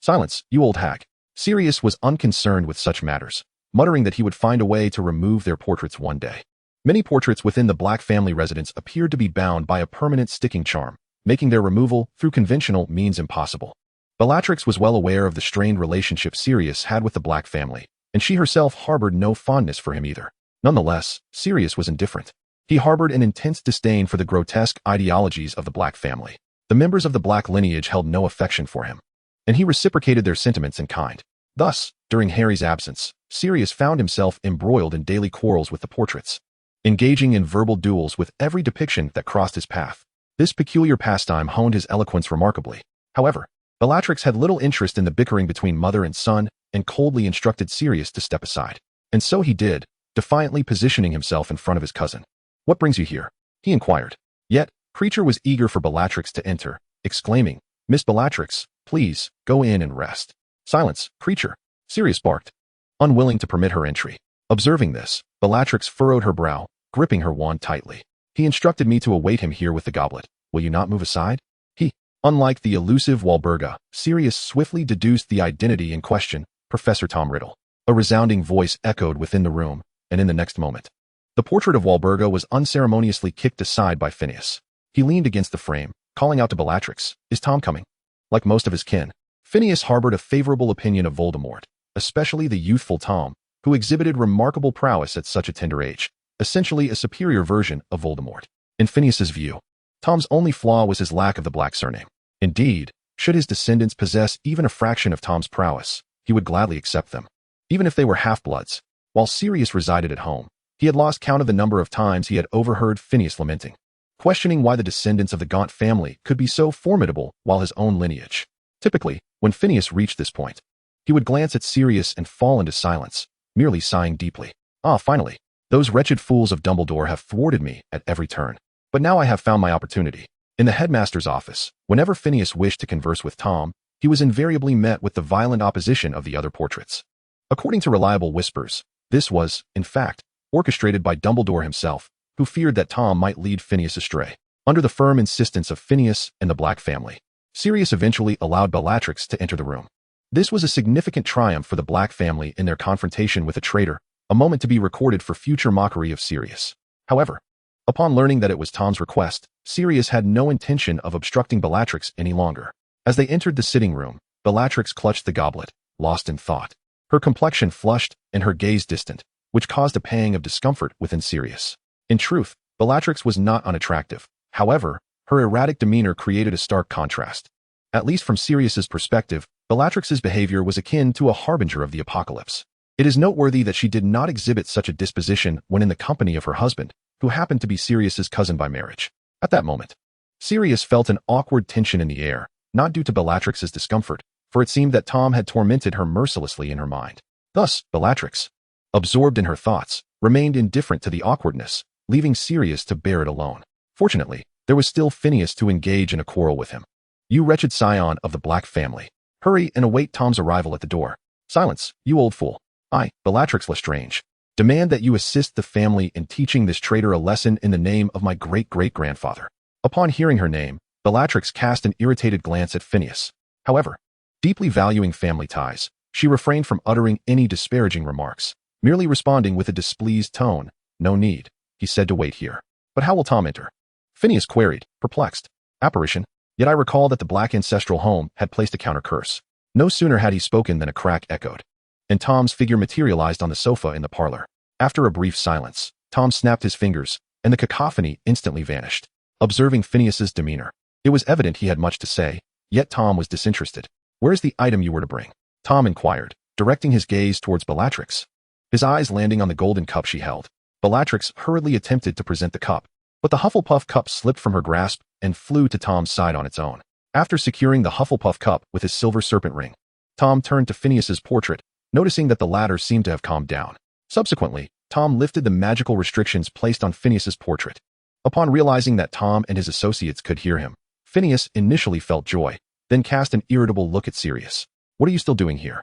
Silence, you old hag. Sirius was unconcerned with such matters, muttering that he would find a way to remove their portraits one day. Many portraits within the Black family residence appeared to be bound by a permanent sticking charm, making their removal through conventional means impossible. Bellatrix was well aware of the strained relationship Sirius had with the Black family, and she herself harbored no fondness for him either. Nonetheless, Sirius was indifferent. He harbored an intense disdain for the grotesque ideologies of the Black family. The members of the Black lineage held no affection for him, and he reciprocated their sentiments in kind. Thus, during Harry's absence, Sirius found himself embroiled in daily quarrels with the portraits, engaging in verbal duels with every depiction that crossed his path. This peculiar pastime honed his eloquence remarkably. However, Bellatrix had little interest in the bickering between mother and son and coldly instructed Sirius to step aside. And so he did, defiantly positioning himself in front of his cousin. "What brings you here?" he inquired. Yet, Kreacher was eager for Bellatrix to enter, exclaiming, "Miss Bellatrix, please, go in and rest." "Silence, Kreacher," Sirius barked, unwilling to permit her entry. Observing this, Bellatrix furrowed her brow, gripping her wand tightly. "He instructed me to await him here with the goblet. Will you not move aside?" Unlike the elusive Walburga, Sirius swiftly deduced the identity in question, Professor Tom Riddle. A resounding voice echoed within the room, and in the next moment, the portrait of Walburga was unceremoniously kicked aside by Phineas. He leaned against the frame, calling out to Bellatrix, "Is Tom coming?" Like most of his kin, Phineas harbored a favorable opinion of Voldemort, especially the youthful Tom, who exhibited remarkable prowess at such a tender age, essentially a superior version of Voldemort. In Phineas's view, Tom's only flaw was his lack of the Black surname. Indeed, should his descendants possess even a fraction of Tom's prowess, he would gladly accept them, even if they were half-bloods. While Sirius resided at home, he had lost count of the number of times he had overheard Phineas lamenting, questioning why the descendants of the Gaunt family could be so formidable while his own lineage. Typically, when Phineas reached this point, he would glance at Sirius and fall into silence, merely sighing deeply. Finally, those wretched fools of Dumbledore have thwarted me at every turn. But now I have found my opportunity. In the headmaster's office, whenever Phineas wished to converse with Tom, he was invariably met with the violent opposition of the other portraits. According to reliable whispers, this was, in fact, orchestrated by Dumbledore himself, who feared that Tom might lead Phineas astray. Under the firm insistence of Phineas and the Black family, Sirius eventually allowed Bellatrix to enter the room. This was a significant triumph for the Black family in their confrontation with a traitor, a moment to be recorded for future mockery of Sirius. However, upon learning that it was Tom's request, Sirius had no intention of obstructing Bellatrix any longer. As they entered the sitting room, Bellatrix clutched the goblet, lost in thought. Her complexion flushed and her gaze distant, which caused a pang of discomfort within Sirius. In truth, Bellatrix was not unattractive. However, her erratic demeanor created a stark contrast. At least from Sirius's perspective, Bellatrix's behavior was akin to a harbinger of the apocalypse. It is noteworthy that she did not exhibit such a disposition when in the company of her husband, who happened to be Sirius's cousin by marriage. At that moment, Sirius felt an awkward tension in the air, not due to Bellatrix's discomfort, for it seemed that Tom had tormented her mercilessly in her mind. Thus, Bellatrix, absorbed in her thoughts, remained indifferent to the awkwardness, leaving Sirius to bear it alone. Fortunately, there was still Phineas to engage in a quarrel with him. "You wretched scion of the Black family, hurry and await Tom's arrival at the door." "Silence, you old fool. I, Bellatrix Lestrange, demand that you assist the family in teaching this traitor a lesson in the name of my great-great-grandfather." Upon hearing her name, Bellatrix cast an irritated glance at Phineas. However, deeply valuing family ties, she refrained from uttering any disparaging remarks, merely responding with a displeased tone. "No need," he said, "to wait here." "But how will Tom enter?" Phineas queried, perplexed. "Apparition. Yet I recall that the Black ancestral home had placed a counter-curse." No sooner had he spoken than a crack echoed, and Tom's figure materialized on the sofa in the parlor. After a brief silence, Tom snapped his fingers, and the cacophony instantly vanished. Observing Phineas's demeanor, it was evident he had much to say, yet Tom was disinterested. "Where's the item you were to bring?" Tom inquired, directing his gaze towards Bellatrix, his eyes landing on the golden cup she held. Bellatrix hurriedly attempted to present the cup, but the Hufflepuff cup slipped from her grasp and flew to Tom's side on its own. After securing the Hufflepuff cup with his silver serpent ring, Tom turned to Phineas's portrait, noticing that the latter seemed to have calmed down. Subsequently, Tom lifted the magical restrictions placed on Phineas's portrait. Upon realizing that Tom and his associates could hear him, Phineas initially felt joy, then cast an irritable look at Sirius. "What are you still doing here?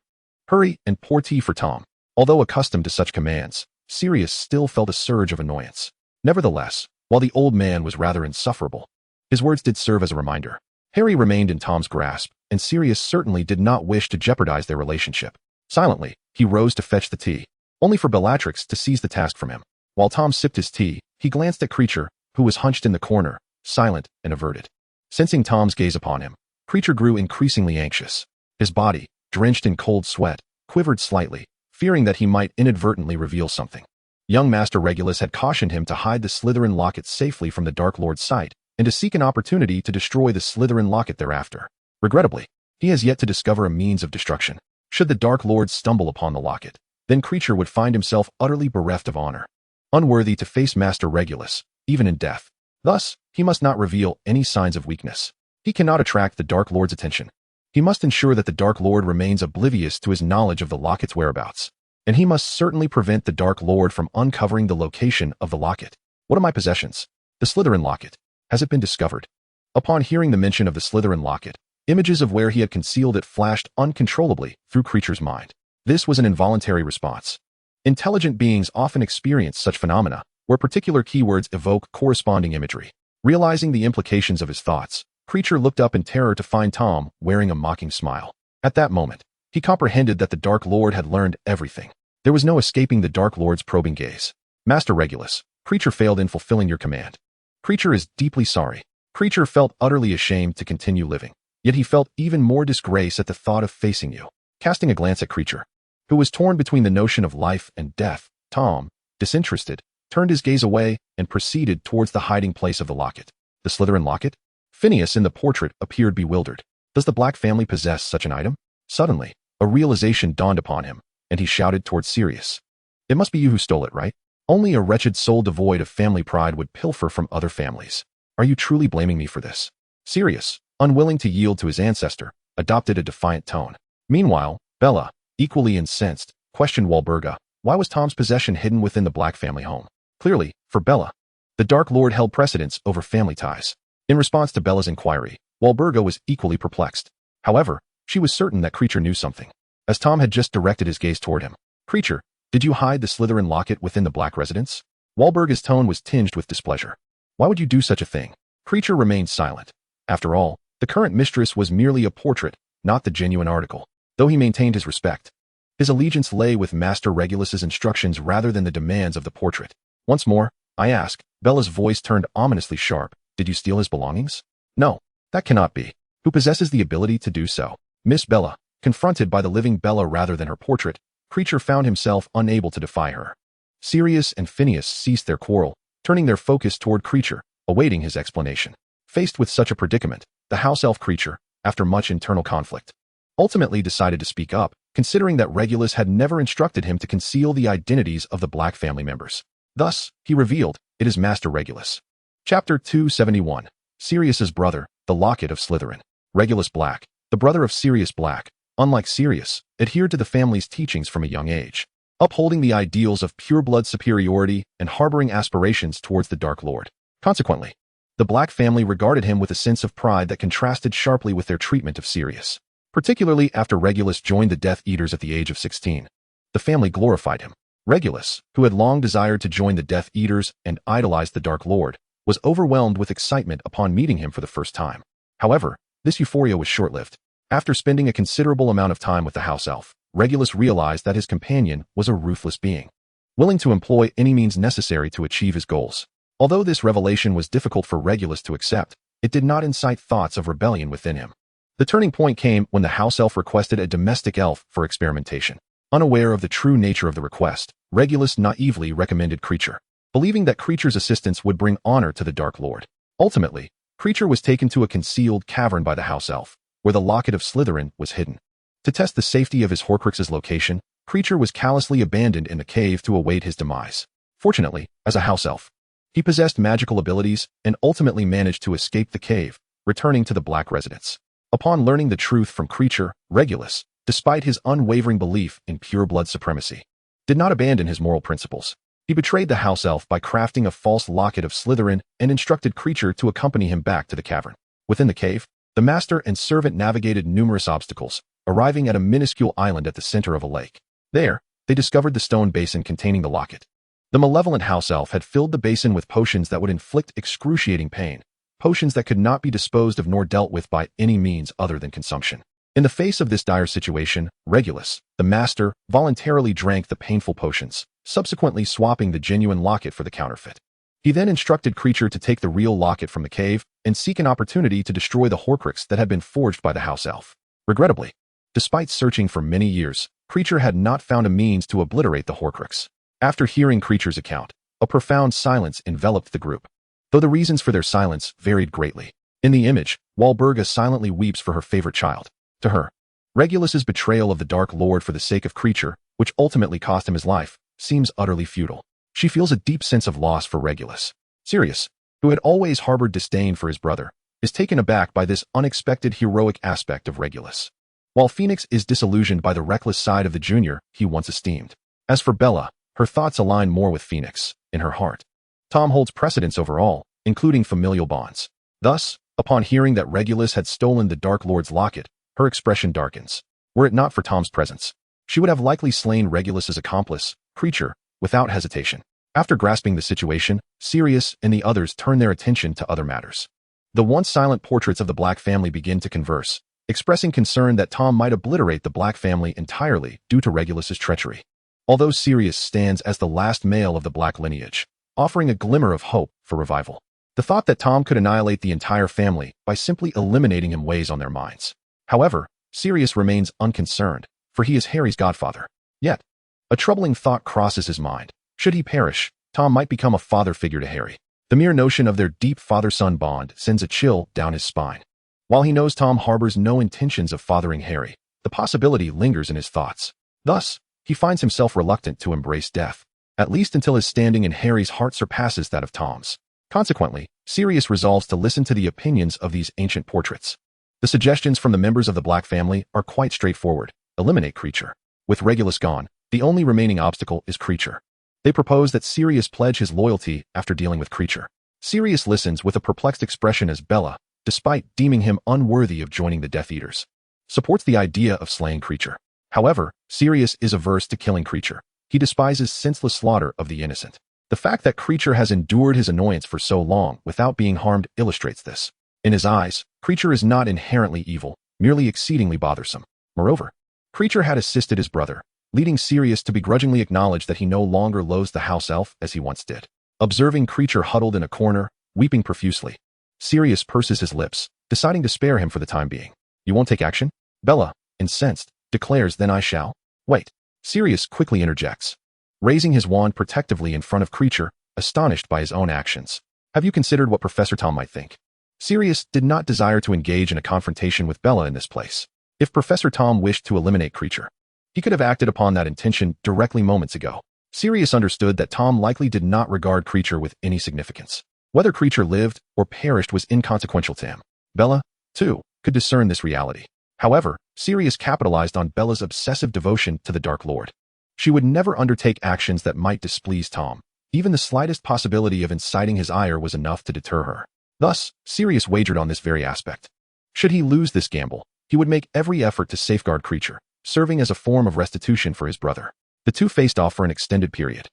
Hurry and pour tea for Tom." Although accustomed to such commands, Sirius still felt a surge of annoyance. Nevertheless, while the old man was rather insufferable, his words did serve as a reminder. Harry remained in Tom's grasp, and Sirius certainly did not wish to jeopardize their relationship. Silently, he rose to fetch the tea, only for Bellatrix to seize the task from him. While Tom sipped his tea, he glanced at Kreacher, who was hunched in the corner, silent and averted. Sensing Tom's gaze upon him, Creature grew increasingly anxious. His body, drenched in cold sweat, quivered slightly, fearing that he might inadvertently reveal something. Young Master Regulus had cautioned him to hide the Slytherin locket safely from the Dark Lord's sight, and to seek an opportunity to destroy the Slytherin locket thereafter. Regrettably, he has yet to discover a means of destruction. Should the Dark Lord stumble upon the locket, then Creature would find himself utterly bereft of honor, unworthy to face Master Regulus, even in death. Thus, he must not reveal any signs of weakness. He cannot attract the Dark Lord's attention. He must ensure that the Dark Lord remains oblivious to his knowledge of the locket's whereabouts. And he must certainly prevent the Dark Lord from uncovering the location of the locket. What are my possessions? The Slytherin locket. Has it been discovered? Upon hearing the mention of the Slytherin locket, images of where he had concealed it flashed uncontrollably through Creature's mind. This was an involuntary response. Intelligent beings often experience such phenomena, where particular keywords evoke corresponding imagery. Realizing the implications of his thoughts, Creature looked up in terror to find Tom wearing a mocking smile. At that moment, he comprehended that the Dark Lord had learned everything. There was no escaping the Dark Lord's probing gaze. Master Regulus, Creature failed in fulfilling your command. Creature is deeply sorry. Creature felt utterly ashamed to continue living, yet he felt even more disgrace at the thought of facing you. Casting a glance at Creature, who was torn between the notion of life and death, Tom, disinterested, turned his gaze away and proceeded towards the hiding place of the locket. The Slytherin locket? Phineas in the portrait appeared bewildered. Does the Black family possess such an item? Suddenly, a realization dawned upon him, and he shouted towards Sirius. It must be you who stole it, right? Only a wretched soul devoid of family pride would pilfer from other families. Are you truly blaming me for this? Sirius, unwilling to yield to his ancestor, adopted a defiant tone. Meanwhile, Bella, equally incensed, questioned Walburga, why was Tom's possession hidden within the Black family home? Clearly, for Bella, the Dark Lord held precedence over family ties. In response to Bella's inquiry, Walburga was equally perplexed. However, she was certain that Creature knew something, as Tom had just directed his gaze toward him. Creature, did you hide the Slytherin locket within the Black residence? Walburga's tone was tinged with displeasure. Why would you do such a thing? Creature remained silent. After all, the current mistress was merely a portrait, not the genuine article. Though he maintained his respect, his allegiance lay with Master Regulus's instructions rather than the demands of the portrait. Once more, I ask, Bella's voice turned ominously sharp. Did you steal his belongings? No, that cannot be. Who possesses the ability to do so? Miss Bella, confronted by the living Bella rather than her portrait, Creature found himself unable to defy her. Sirius and Phineas ceased their quarrel, turning their focus toward Creature, awaiting his explanation. Faced with such a predicament, the house elf Creature, after much internal conflict, ultimately decided to speak up, considering that Regulus had never instructed him to conceal the identities of the Black family members. Thus, he revealed, it is Master Regulus. Chapter 271. Sirius's brother, the Locket of Slytherin. Regulus Black, the brother of Sirius Black, unlike Sirius, adhered to the family's teachings from a young age, upholding the ideals of pure-blood superiority and harboring aspirations towards the Dark Lord. Consequently, the Black family regarded him with a sense of pride that contrasted sharply with their treatment of Sirius. Particularly after Regulus joined the Death Eaters at the age of 16. The family glorified him. Regulus, who had long desired to join the Death Eaters and idolized the Dark Lord, was overwhelmed with excitement upon meeting him for the first time. However, this euphoria was short-lived. After spending a considerable amount of time with the house elf, Regulus realized that his companion was a ruthless being, willing to employ any means necessary to achieve his goals. Although this revelation was difficult for Regulus to accept, it did not incite thoughts of rebellion within him. The turning point came when the house elf requested a domestic elf for experimentation. Unaware of the true nature of the request, Regulus naively recommended Creature, believing that Creature's assistance would bring honor to the Dark Lord. Ultimately, Creature was taken to a concealed cavern by the house elf, where the Locket of Slytherin was hidden. To test the safety of his Horcrux's location, Creature was callously abandoned in the cave to await his demise. Fortunately, as a house elf, he possessed magical abilities and ultimately managed to escape the cave, returning to the Black residence. Upon learning the truth from Creature, Regulus, despite his unwavering belief in pure-blood supremacy, did not abandon his moral principles. He betrayed the house elf by crafting a false Locket of Slytherin and instructed Creature to accompany him back to the cavern. Within the cave, the master and servant navigated numerous obstacles, arriving at a minuscule island at the center of a lake. There, they discovered the stone basin containing the locket. The malevolent house elf had filled the basin with potions that would inflict excruciating pain, potions that could not be disposed of nor dealt with by any means other than consumption. In the face of this dire situation, Regulus, the master, voluntarily drank the painful potions, subsequently swapping the genuine locket for the counterfeit. He then instructed Creature to take the real locket from the cave and seek an opportunity to destroy the Horcrux that had been forged by the house elf. Regrettably, despite searching for many years, Creature had not found a means to obliterate the Horcrux. After hearing Creature's account, a profound silence enveloped the group, though the reasons for their silence varied greatly. In the image, Walburga silently weeps for her favorite child. To her, Regulus's betrayal of the Dark Lord for the sake of Creature, which ultimately cost him his life, seems utterly futile. She feels a deep sense of loss for Regulus. Sirius, who had always harbored disdain for his brother, is taken aback by this unexpected heroic aspect of Regulus, while Phoenix is disillusioned by the reckless side of the junior he once esteemed. As for Bella, her thoughts align more with Phoenix. In her heart, Tom holds precedence over all, including familial bonds. Thus, upon hearing that Regulus had stolen the Dark Lord's locket, her expression darkens. Were it not for Tom's presence, she would have likely slain Regulus's accomplice, Creature, without hesitation. After grasping the situation, Sirius and the others turn their attention to other matters. The once silent portraits of the Black family begin to converse, expressing concern that Tom might obliterate the Black family entirely due to Regulus's treachery. Although Sirius stands as the last male of the Black lineage, offering a glimmer of hope for revival, the thought that Tom could annihilate the entire family by simply eliminating him weighs on their minds. However, Sirius remains unconcerned, for he is Harry's godfather. Yet, a troubling thought crosses his mind. Should he perish, Tom might become a father figure to Harry. The mere notion of their deep father-son bond sends a chill down his spine. While he knows Tom harbors no intentions of fathering Harry, the possibility lingers in his thoughts. Thus, he finds himself reluctant to embrace death, at least until his standing in Harry's heart surpasses that of Tom's. Consequently, Sirius resolves to listen to the opinions of these ancient portraits. The suggestions from the members of the Black family are quite straightforward. Eliminate Creature. With Regulus gone, the only remaining obstacle is Creature. They propose that Sirius pledge his loyalty after dealing with Creature. Sirius listens with a perplexed expression as Bella, despite deeming him unworthy of joining the Death Eaters, supports the idea of slaying Creature. However, Sirius is averse to killing Creature. He despises senseless slaughter of the innocent. The fact that Creature has endured his annoyance for so long without being harmed illustrates this. In his eyes, Creature is not inherently evil, merely exceedingly bothersome. Moreover, Creature had assisted his brother, leading Sirius to begrudgingly acknowledge that he no longer loathes the house elf as he once did. Observing Creature huddled in a corner, weeping profusely, Sirius purses his lips, deciding to spare him for the time being. You won't take action? Bella, incensed, declares, then I shall. Wait. Sirius quickly interjects, raising his wand protectively in front of Creature, astonished by his own actions. Have you considered what Professor Tom might think? Sirius did not desire to engage in a confrontation with Bella in this place. If Professor Tom wished to eliminate Creature, he could have acted upon that intention directly moments ago. Sirius understood that Tom likely did not regard Creature with any significance. Whether Creature lived or perished was inconsequential to him. Bella, too, could discern this reality. However, Sirius capitalized on Bella's obsessive devotion to the Dark Lord. She would never undertake actions that might displease Tom. Even the slightest possibility of inciting his ire was enough to deter her. Thus, Sirius wagered on this very aspect. Should he lose this gamble, he would make every effort to safeguard Creature, serving as a form of restitution for his brother. The two faced off for an extended period.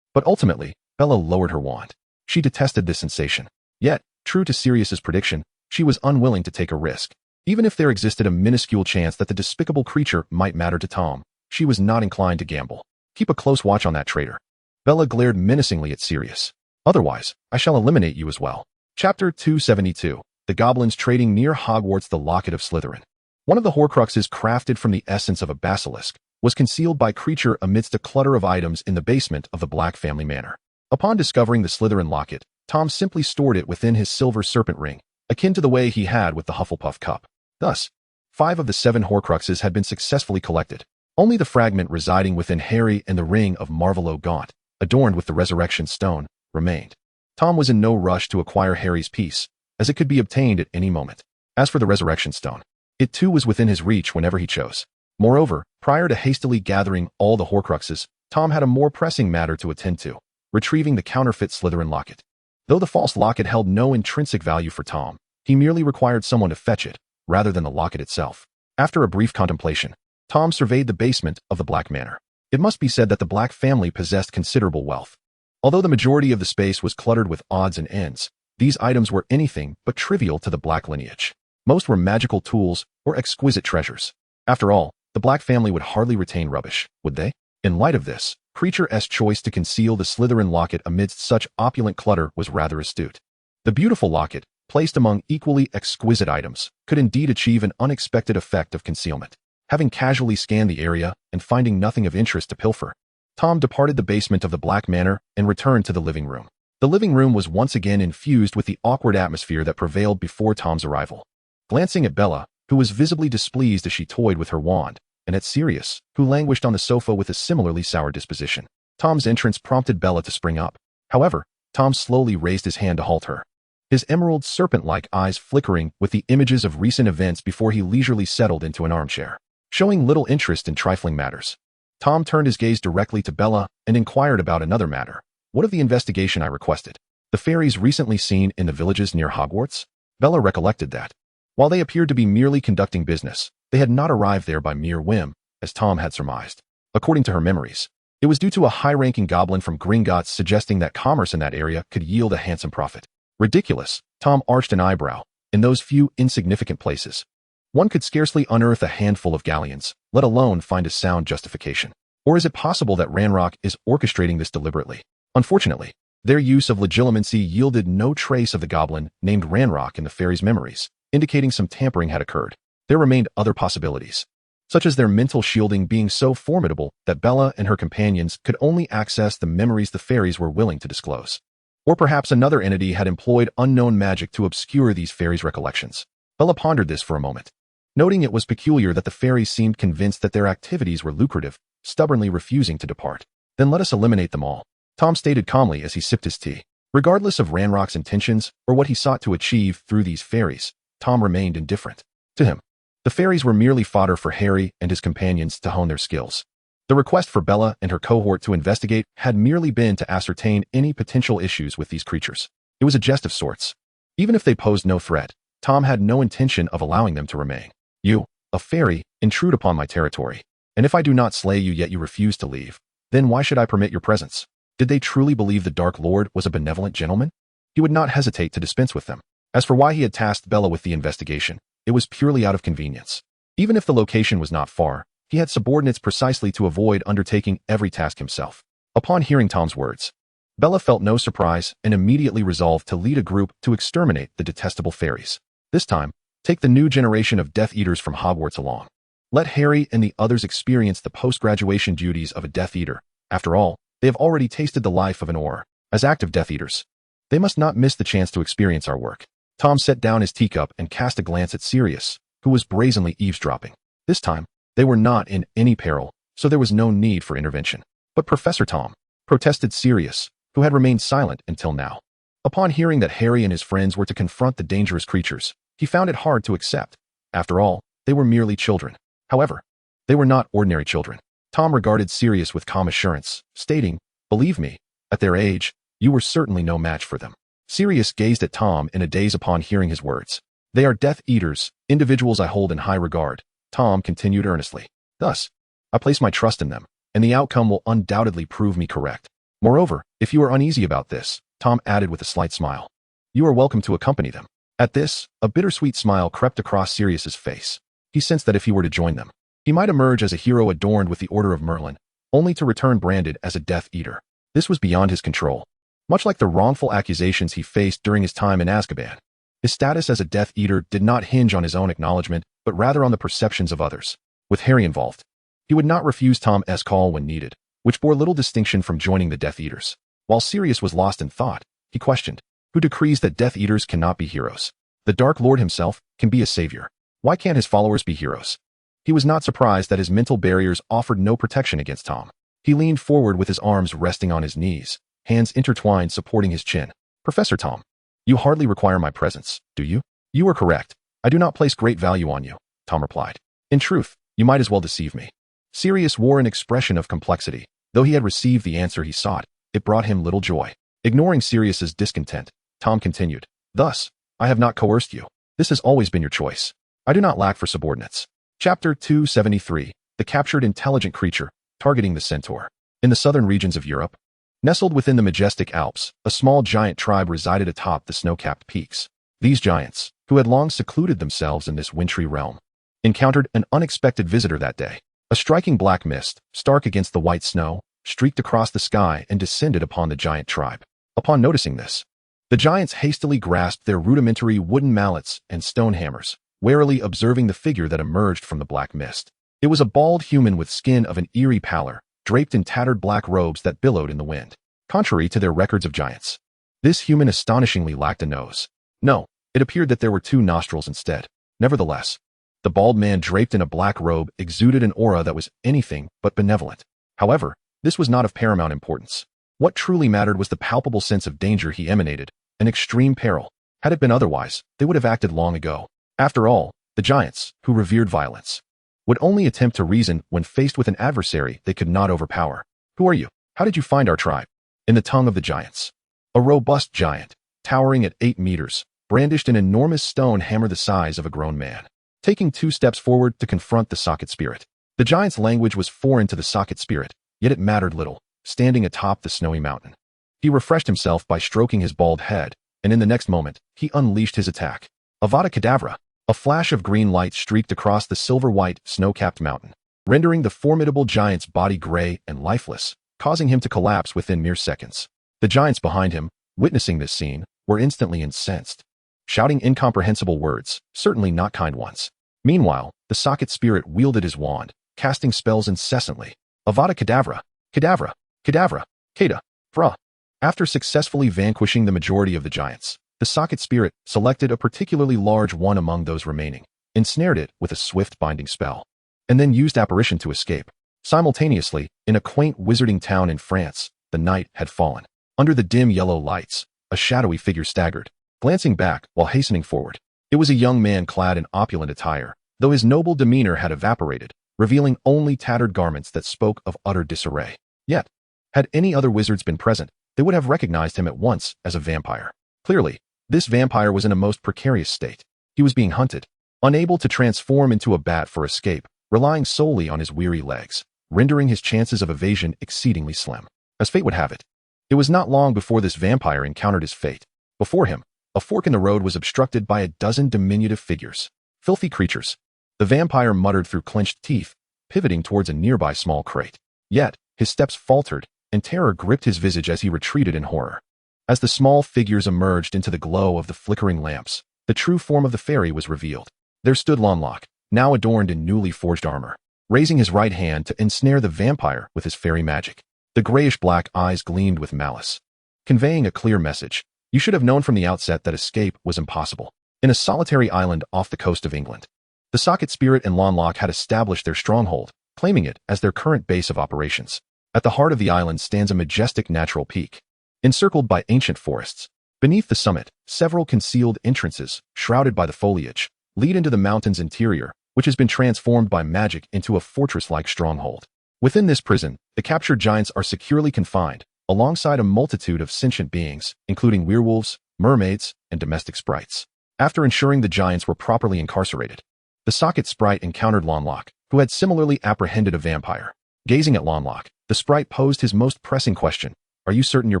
But ultimately, Bella lowered her wand. She detested this sensation. Yet, true to Sirius's prediction, she was unwilling to take a risk. Even if there existed a minuscule chance that the despicable Creature might matter to Tom, she was not inclined to gamble. Keep a close watch on that traitor. Bella glared menacingly at Sirius. Otherwise, I shall eliminate you as well. Chapter 272. The Goblins Trading Near Hogwarts. The Locket of Slytherin. One of the Horcruxes, crafted from the essence of a basilisk, was concealed by Creature amidst a clutter of items in the basement of the Black family manor. Upon discovering the Slytherin locket, Tom simply stored it within his silver serpent ring, akin to the way he had with the Hufflepuff cup. Thus, 5 of the 7 Horcruxes had been successfully collected. Only the fragment residing within Harry and the ring of Marvolo Gaunt, adorned with the Resurrection Stone, remained. Tom was in no rush to acquire Harry's piece, as it could be obtained at any moment. As for the Resurrection Stone, it too was within his reach whenever he chose. Moreover, prior to hastily gathering all the Horcruxes, Tom had a more pressing matter to attend to, retrieving the counterfeit Slytherin locket. Though the false locket held no intrinsic value for Tom, he merely required someone to fetch it, rather than the locket itself. After a brief contemplation, Tom surveyed the basement of the Black Manor. It must be said that the Black family possessed considerable wealth. Although the majority of the space was cluttered with odds and ends, these items were anything but trivial to the Black lineage. Most were magical tools or exquisite treasures. After all, the Black family would hardly retain rubbish, would they? In light of this, creature's choice to conceal the Slytherin locket amidst such opulent clutter was rather astute. The beautiful locket, placed among equally exquisite items, could indeed achieve an unexpected effect of concealment. Having casually scanned the area and finding nothing of interest to pilfer, Tom departed the basement of the Black Manor and returned to the living room. The living room was once again infused with the awkward atmosphere that prevailed before Tom's arrival. Glancing at Bella, who was visibly displeased as she toyed with her wand, and at Sirius, who languished on the sofa with a similarly sour disposition, Tom's entrance prompted Bella to spring up. However, Tom slowly raised his hand to halt her, his emerald serpent-like eyes flickering with the images of recent events before he leisurely settled into an armchair. Showing little interest in trifling matters, Tom turned his gaze directly to Bella and inquired about another matter. What of the investigation I requested? The fairies recently seen in the villages near Hogwarts? Bella recollected that, while they appeared to be merely conducting business, they had not arrived there by mere whim, as Tom had surmised. According to her memories, it was due to a high-ranking goblin from Gringotts suggesting that commerce in that area could yield a handsome profit. Ridiculous, Tom arched an eyebrow. In those few insignificant places, one could scarcely unearth a handful of galleons, let alone find a sound justification. Or is it possible that Ranrock is orchestrating this deliberately? Unfortunately, their use of legilimency yielded no trace of the goblin named Ranrock in the fairies' memories, indicating some tampering had occurred. There remained other possibilities, such as their mental shielding being so formidable that Bella and her companions could only access the memories the fairies were willing to disclose. Or perhaps another entity had employed unknown magic to obscure these fairies' recollections. Bella pondered this for a moment, noting it was peculiar that the fairies seemed convinced that their activities were lucrative, stubbornly refusing to depart. Then let us eliminate them all, Tom stated calmly as he sipped his tea. Regardless of Ranrock's intentions or what he sought to achieve through these fairies, Tom remained indifferent. To him, the fairies were merely fodder for Harry and his companions to hone their skills. The request for Bella and her cohort to investigate had merely been to ascertain any potential issues with these creatures. It was a jest of sorts. Even if they posed no threat, Tom had no intention of allowing them to remain. You, a fairy, intrude upon my territory, and if I do not slay you yet you refuse to leave, then why should I permit your presence? Did they truly believe the Dark Lord was a benevolent gentleman? He would not hesitate to dispense with them. As for why he had tasked Bella with the investigation, it was purely out of convenience. Even if the location was not far, he had subordinates precisely to avoid undertaking every task himself. Upon hearing Tom's words, Bella felt no surprise and immediately resolved to lead a group to exterminate the detestable fairies. This time, take the new generation of Death Eaters from Hogwarts along. Let Harry and the others experience the post-graduation duties of a Death Eater. After all, they have already tasted the life of an Auror. As active Death Eaters, they must not miss the chance to experience our work. Tom set down his teacup and cast a glance at Sirius, who was brazenly eavesdropping. This time, they were not in any peril, so there was no need for intervention. But Professor Tom, protested Sirius, who had remained silent until now. Upon hearing that Harry and his friends were to confront the dangerous creatures, he found it hard to accept. After all, they were merely children. However, they were not ordinary children. Tom regarded Sirius with calm assurance, stating, "Believe me, at their age, you were certainly no match for them." Sirius gazed at Tom in a daze upon hearing his words. "They are Death Eaters, individuals I hold in high regard," Tom continued earnestly. "Thus, I place my trust in them, and the outcome will undoubtedly prove me correct. Moreover, if you are uneasy about this," Tom added with a slight smile, "you are welcome to accompany them." At this, a bittersweet smile crept across Sirius's face. He sensed that if he were to join them, he might emerge as a hero adorned with the Order of Merlin, only to return branded as a Death Eater. This was beyond his control. Much like the wrongful accusations he faced during his time in Azkaban, his status as a Death Eater did not hinge on his own acknowledgement, but rather on the perceptions of others. With Harry involved, he would not refuse Tom's call when needed, which bore little distinction from joining the Death Eaters. While Sirius was lost in thought, he questioned, "Who decrees that Death Eaters cannot be heroes? The Dark Lord himself can be a savior. Why can't his followers be heroes?" He was not surprised that his mental barriers offered no protection against Tom. He leaned forward with his arms resting on his knees, hands intertwined supporting his chin. "Professor Tom, you hardly require my presence, do you?" "You are correct. I do not place great value on you," Tom replied. "In truth, you might as well deceive me." Sirius wore an expression of complexity. Though he had received the answer he sought, it brought him little joy. Ignoring Sirius's discontent, Tom continued, "Thus, I have not coerced you. This has always been your choice. I do not lack for subordinates." Chapter 273, The Captured Intelligent Creature, Targeting the Centaur. In the southern regions of Europe, nestled within the majestic Alps, a small giant tribe resided atop the snow-capped peaks. These giants, who had long secluded themselves in this wintry realm, encountered an unexpected visitor that day. A striking black mist, stark against the white snow, streaked across the sky and descended upon the giant tribe. Upon noticing this, the giants hastily grasped their rudimentary wooden mallets and stone hammers, warily observing the figure that emerged from the black mist. It was a bald human with skin of an eerie pallor, draped in tattered black robes that billowed in the wind. Contrary to their records of giants, this human astonishingly lacked a nose. No, it appeared that there were two nostrils instead. Nevertheless, the bald man draped in a black robe exuded an aura that was anything but benevolent. However, this was not of paramount importance. What truly mattered was the palpable sense of danger he emanated, an extreme peril. Had it been otherwise, they would have acted long ago. After all, the giants, who revered violence, would only attempt to reason when faced with an adversary they could not overpower. Who are you? How did you find our tribe? In the tongue of the giants, a robust giant, towering at 8 meters, brandished an enormous stone hammer the size of a grown man, taking 2 steps forward to confront the socket spirit. The giant's language was foreign to the socket spirit, yet it mattered little, standing atop the snowy mountain. He refreshed himself by stroking his bald head, and in the next moment, he unleashed his attack. Avada Kedavra! A flash of green light streaked across the silver-white, snow-capped mountain, rendering the formidable giant's body gray and lifeless, causing him to collapse within mere seconds. The giants behind him, witnessing this scene, were instantly incensed, shouting incomprehensible words, certainly not kind ones. Meanwhile, the socket spirit wielded his wand, casting spells incessantly. Avada Kedavra! Kedavra! Kedavra! Keda! Fra! After successfully vanquishing the majority of the giants, the socket spirit selected a particularly large one among those remaining, ensnared it with a swift binding spell, and then used apparition to escape. Simultaneously, in a quaint wizarding town in France, the night had fallen. Under the dim yellow lights, a shadowy figure staggered, glancing back while hastening forward. It was a young man clad in opulent attire, though his noble demeanor had evaporated, revealing only tattered garments that spoke of utter disarray. Yet, had any other wizards been present, they would have recognized him at once as a vampire. Clearly, this vampire was in a most precarious state. He was being hunted, unable to transform into a bat for escape, relying solely on his weary legs, rendering his chances of evasion exceedingly slim. As fate would have it, it was not long before this vampire encountered his fate. Before him, a fork in the road was obstructed by a dozen diminutive figures. Filthy creatures. The vampire muttered through clenched teeth, pivoting towards a nearby small crate. Yet, his steps faltered, and terror gripped his visage as he retreated in horror. As the small figures emerged into the glow of the flickering lamps, the true form of the fairy was revealed. There stood Lonlock, now adorned in newly forged armor, raising his right hand to ensnare the vampire with his fairy magic. The grayish-black eyes gleamed with malice, conveying a clear message. You should have known from the outset that escape was impossible. In a solitary island off the coast of England, the socket spirit and Lonlock had established their stronghold, claiming it as their current base of operations. At the heart of the island stands a majestic natural peak, encircled by ancient forests. Beneath the summit, several concealed entrances, shrouded by the foliage, lead into the mountain's interior, which has been transformed by magic into a fortress-like stronghold. Within this prison, the captured giants are securely confined, alongside a multitude of sentient beings, including werewolves, mermaids, and domestic sprites. After ensuring the giants were properly incarcerated, the socket sprite encountered Lonlock, who had similarly apprehended a vampire. Gazing at Lonlock, the sprite posed his most pressing question. Are you certain your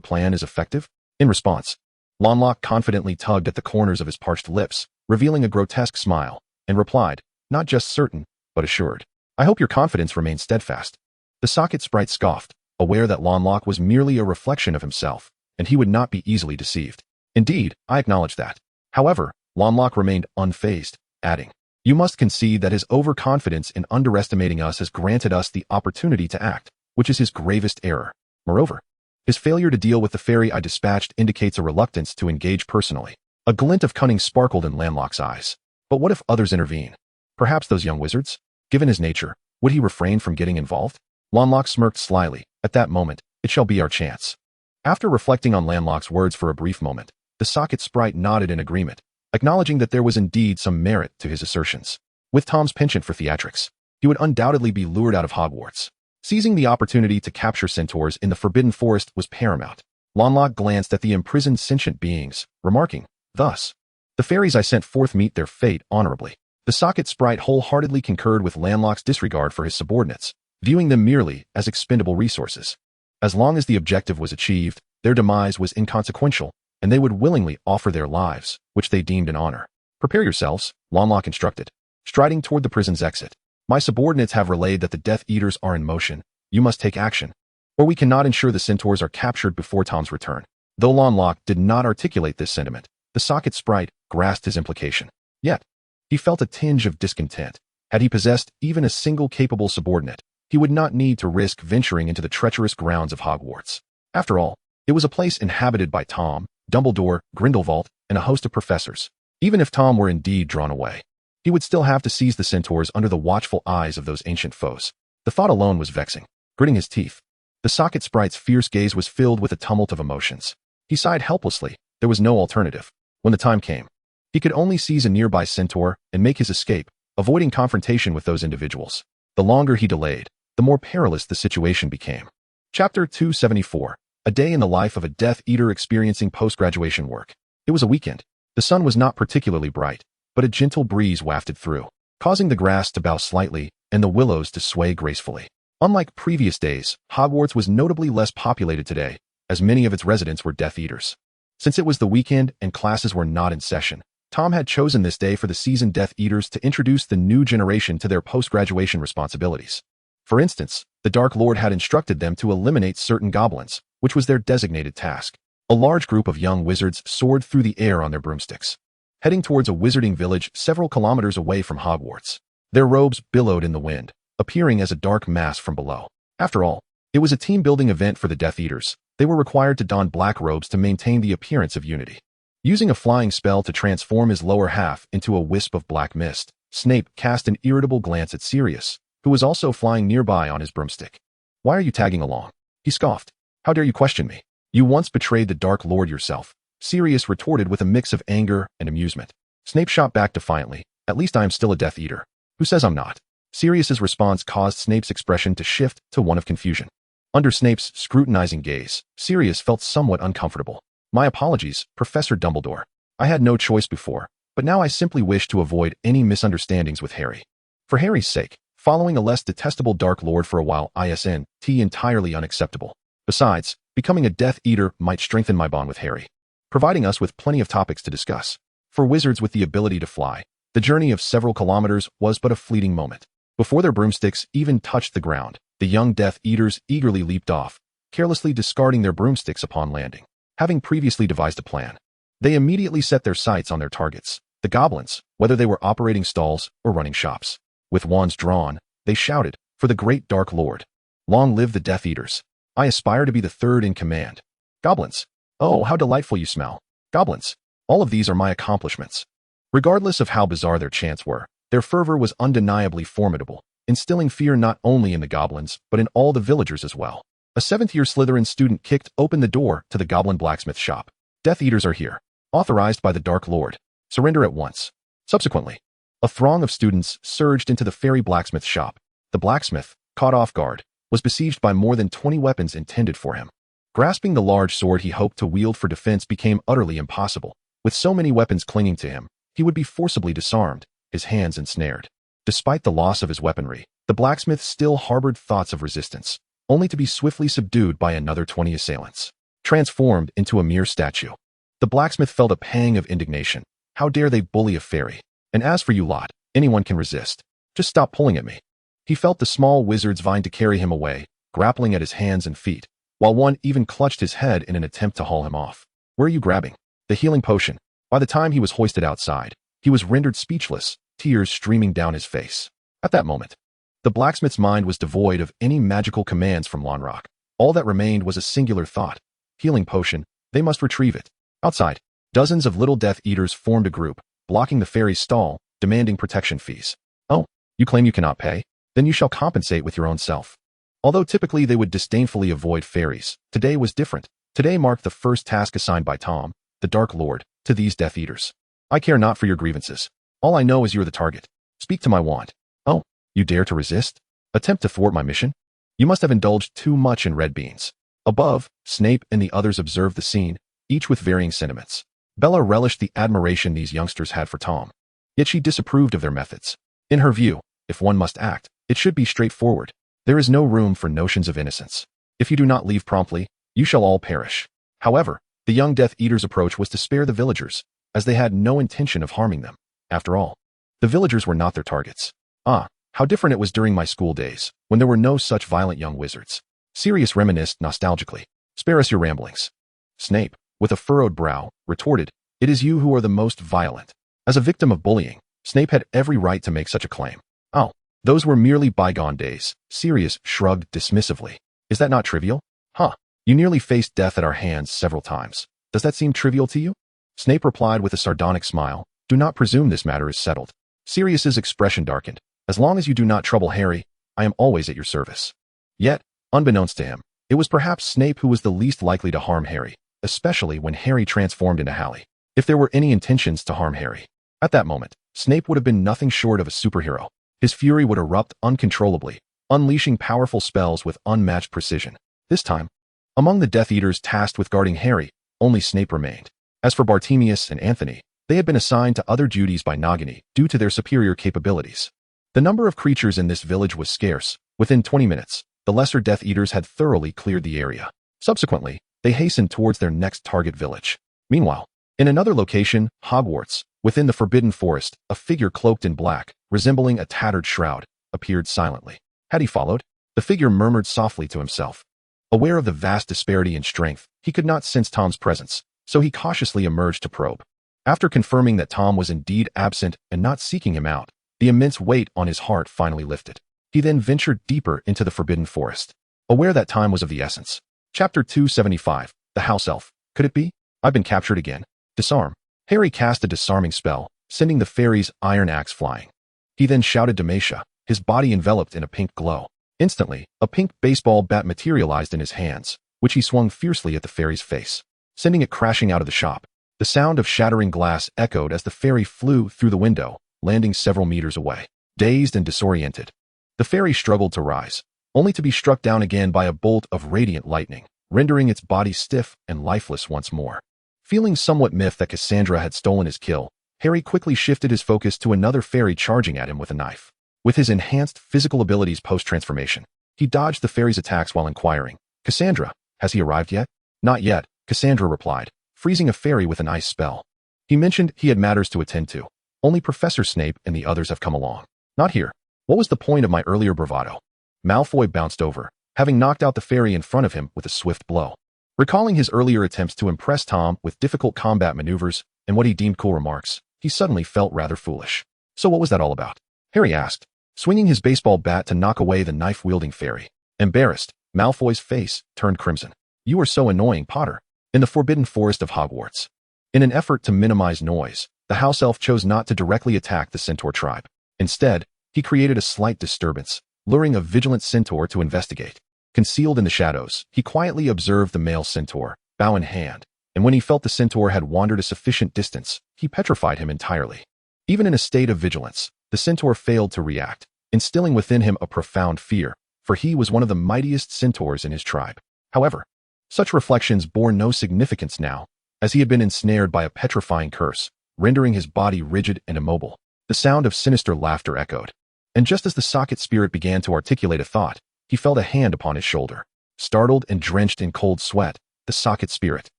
plan is effective? In response, Lonlock confidently tugged at the corners of his parched lips, revealing a grotesque smile, and replied, not just certain, but assured. I hope your confidence remains steadfast. The socket sprite scoffed, aware that Lonlock was merely a reflection of himself, and he would not be easily deceived. Indeed, I acknowledge that. However, Lonlock remained unfazed, adding, you must concede that his overconfidence in underestimating us has granted us the opportunity to act, which is his gravest error. Moreover, his failure to deal with the fairy I dispatched indicates a reluctance to engage personally. A glint of cunning sparkled in Lonlock's eyes. But what if others intervene? Perhaps those young wizards? Given his nature, would he refrain from getting involved? Lonlock smirked slyly. At that moment, it shall be our chance. After reflecting on Lonlock's words for a brief moment, the socket sprite nodded in agreement, acknowledging that there was indeed some merit to his assertions. With Tom's penchant for theatrics, he would undoubtedly be lured out of Hogwarts. Seizing the opportunity to capture centaurs in the Forbidden Forest was paramount. Lonlock glanced at the imprisoned sentient beings, remarking, thus, the fairies I sent forth meet their fate honorably. The socket sprite wholeheartedly concurred with Lonlock's disregard for his subordinates, viewing them merely as expendable resources. As long as the objective was achieved, their demise was inconsequential, and they would willingly offer their lives, which they deemed an honor. Prepare yourselves, Lonlock instructed, striding toward the prison's exit. My subordinates have relayed that the Death Eaters are in motion. You must take action. or we cannot ensure the centaurs are captured before Tom's return. Though Locke did not articulate this sentiment, the socket sprite grasped his implication. Yet, he felt a tinge of discontent. Had he possessed even a single capable subordinate, he would not need to risk venturing into the treacherous grounds of Hogwarts. After all, it was a place inhabited by Tom, Dumbledore, Grindelwald, and a host of professors. Even if Tom were indeed drawn away, he would still have to seize the centaurs under the watchful eyes of those ancient foes. The thought alone was vexing. Gritting his teeth, the socket sprite's fierce gaze was filled with a tumult of emotions. He sighed helplessly. There was no alternative. When the time came, he could only seize a nearby centaur and make his escape, avoiding confrontation with those individuals. The longer he delayed, the more perilous the situation became. Chapter 274. A day in the life of a Death Eater experiencing post-graduation work. It was a weekend. The sun was not particularly bright, but a gentle breeze wafted through, causing the grass to bow slightly and the willows to sway gracefully. Unlike previous days, Hogwarts was notably less populated today, as many of its residents were Death Eaters. Since it was the weekend and classes were not in session, Tom had chosen this day for the seasoned Death Eaters to introduce the new generation to their post-graduation responsibilities. For instance, the Dark Lord had instructed them to eliminate certain goblins, which was their designated task. A large group of young wizards soared through the air on their broomsticks, heading towards a wizarding village several kilometers away from Hogwarts. Their robes billowed in the wind, appearing as a dark mass from below. After all, it was a team-building event for the Death Eaters. They were required to don black robes to maintain the appearance of unity. Using a flying spell to transform his lower half into a wisp of black mist, Snape cast an irritable glance at Sirius, who was also flying nearby on his broomstick. "Why are you tagging along?" he scoffed. "How dare you question me? You once betrayed the Dark Lord yourself," Sirius retorted with a mix of anger and amusement. Snape shot back defiantly. "At least I am still a Death Eater. Who says I'm not?" Sirius's response caused Snape's expression to shift to one of confusion. Under Snape's scrutinizing gaze, Sirius felt somewhat uncomfortable. "My apologies, Professor Dumbledore. I had no choice before, but now I simply wish to avoid any misunderstandings with Harry. For Harry's sake, following a less detestable Dark Lord for a while isn't entirely unacceptable. Besides, becoming a Death Eater might strengthen my bond with Harry, providing us with plenty of topics to discuss." For wizards with the ability to fly, the journey of several kilometers was but a fleeting moment. Before their broomsticks even touched the ground, the young Death Eaters eagerly leaped off, carelessly discarding their broomsticks upon landing. Having previously devised a plan, they immediately set their sights on their targets, the goblins, whether they were operating stalls or running shops. With wands drawn, they shouted, "For the great Dark Lord! Long live the Death Eaters! I aspire to be the third in command. Goblins! Oh, how delightful you smell! Goblins! All of these are my accomplishments." Regardless of how bizarre their chants were, their fervor was undeniably formidable, instilling fear not only in the goblins, but in all the villagers as well. A seventh-year Slytherin student kicked open the door to the goblin blacksmith shop. "Death Eaters are here. Authorized by the Dark Lord. Surrender at once." Subsequently, a throng of students surged into the fairy blacksmith shop. The blacksmith, caught off guard, was besieged by more than 20 weapons intended for him. Grasping the large sword he hoped to wield for defense became utterly impossible. With so many weapons clinging to him, he would be forcibly disarmed, his hands ensnared. Despite the loss of his weaponry, the blacksmith still harbored thoughts of resistance, only to be swiftly subdued by another 20 assailants. Transformed into a mere statue, the blacksmith felt a pang of indignation. How dare they bully a fairy? And as for you lot, anyone can resist. Just stop pulling at me. He felt the small wizards vying to carry him away, grappling at his hands and feet, while one even clutched his head in an attempt to haul him off. "Where are you grabbing?" "The healing potion." By the time he was hoisted outside, he was rendered speechless, tears streaming down his face. At that moment, the blacksmith's mind was devoid of any magical commands from Lonrock. All that remained was a singular thought. Healing potion, they must retrieve it. Outside, dozens of little Death Eaters formed a group, blocking the fairy's stall, demanding protection fees. "Oh, you claim you cannot pay? Then you shall compensate with your own self." Although typically they would disdainfully avoid fairies, today was different. Today marked the first task assigned by Tom, the Dark Lord, to these Death Eaters. "I care not for your grievances. All I know is you are the target. Speak to my wand." "Oh, you dare to resist? Attempt to thwart my mission? You must have indulged too much in red beans." Above, Snape and the others observed the scene, each with varying sentiments. Bella relished the admiration these youngsters had for Tom, yet she disapproved of their methods. In her view, if one must act, it should be straightforward. There is no room for notions of innocence. If you do not leave promptly, you shall all perish. However, the young Death Eaters' approach was to spare the villagers, as they had no intention of harming them. After all, the villagers were not their targets. Ah, how different it was during my school days, when there were no such violent young wizards. Sirius reminisced nostalgically. Spare us your ramblings. Snape, with a furrowed brow, retorted, it is you who are the most violent. As a victim of bullying, Snape had every right to make such a claim. Oh, those were merely bygone days. Sirius shrugged dismissively. Is that not trivial? Huh. You nearly faced death at our hands several times. Does that seem trivial to you? Snape replied with a sardonic smile. Do not presume this matter is settled. Sirius's expression darkened. As long as you do not trouble Harry, I am always at your service. Yet, unbeknownst to him, it was perhaps Snape who was the least likely to harm Harry, especially when Harry transformed into Hallie. If there were any intentions to harm Harry, at that moment, Snape would have been nothing short of a superhero. His fury would erupt uncontrollably, unleashing powerful spells with unmatched precision. This time, among the Death Eaters tasked with guarding Harry, only Snape remained. As for Bartemius and Anthony, they had been assigned to other duties by Nagini due to their superior capabilities. The number of creatures in this village was scarce. Within 20 minutes, the lesser Death Eaters had thoroughly cleared the area. Subsequently, they hastened towards their next target village. Meanwhile, in another location, Hogwarts, within the Forbidden Forest, a figure cloaked in black, resembling a tattered shroud, appeared silently. Had he followed? The figure murmured softly to himself. Aware of the vast disparity in strength, he could not sense Tom's presence, so he cautiously emerged to probe. After confirming that Tom was indeed absent and not seeking him out, the immense weight on his heart finally lifted. He then ventured deeper into the Forbidden Forest, aware that time was of the essence. Chapter 275, The House Elf. Could it be? I've been captured again. Disarm. Harry cast a disarming spell, sending the fairy's iron axe flying. He then shouted to Mesha, his body enveloped in a pink glow. Instantly, a pink baseball bat materialized in his hands, which he swung fiercely at the fairy's face, sending it crashing out of the shop. The sound of shattering glass echoed as the fairy flew through the window, landing several meters away. Dazed and disoriented, the fairy struggled to rise, only to be struck down again by a bolt of radiant lightning, rendering its body stiff and lifeless once more. Feeling somewhat miffed that Cassandra had stolen his kill, Harry quickly shifted his focus to another fairy charging at him with a knife. With his enhanced physical abilities post-transformation, he dodged the fairy's attacks while inquiring, Cassandra, has he arrived yet? Not yet, Cassandra replied, freezing a fairy with an ice spell. He mentioned he had matters to attend to. Only Professor Snape and the others have come along. Not here. What was the point of my earlier bravado? Malfoy bounced over, having knocked out the fairy in front of him with a swift blow. Recalling his earlier attempts to impress Tom with difficult combat maneuvers and what he deemed cool remarks, he suddenly felt rather foolish. So what was that all about? Harry asked, swinging his baseball bat to knock away the knife-wielding fairy. Embarrassed, Malfoy's face turned crimson. You are so annoying, Potter. In the Forbidden Forest of Hogwarts. In an effort to minimize noise, the house elf chose not to directly attack the centaur tribe. Instead, he created a slight disturbance, luring a vigilant centaur to investigate. Concealed in the shadows, he quietly observed the male centaur, bow in hand, and when he felt the centaur had wandered a sufficient distance, he petrified him entirely. Even in a state of vigilance, the centaur failed to react, instilling within him a profound fear, for he was one of the mightiest centaurs in his tribe. However, such reflections bore no significance now, as he had been ensnared by a petrifying curse, rendering his body rigid and immobile. The sound of sinister laughter echoed, and just as the socket spirit began to articulate a thought, he felt a hand upon his shoulder. Startled and drenched in cold sweat, the socket spirit,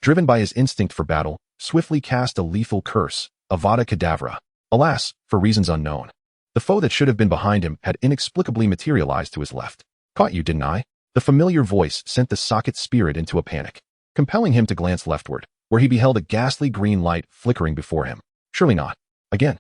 driven by his instinct for battle, swiftly cast a lethal curse, Avada Kedavra. Alas, for reasons unknown, the foe that should have been behind him had inexplicably materialized to his left. Caught you, didn't I? The familiar voice sent the socket spirit into a panic, compelling him to glance leftward, where he beheld a ghastly green light flickering before him. Surely not. Again.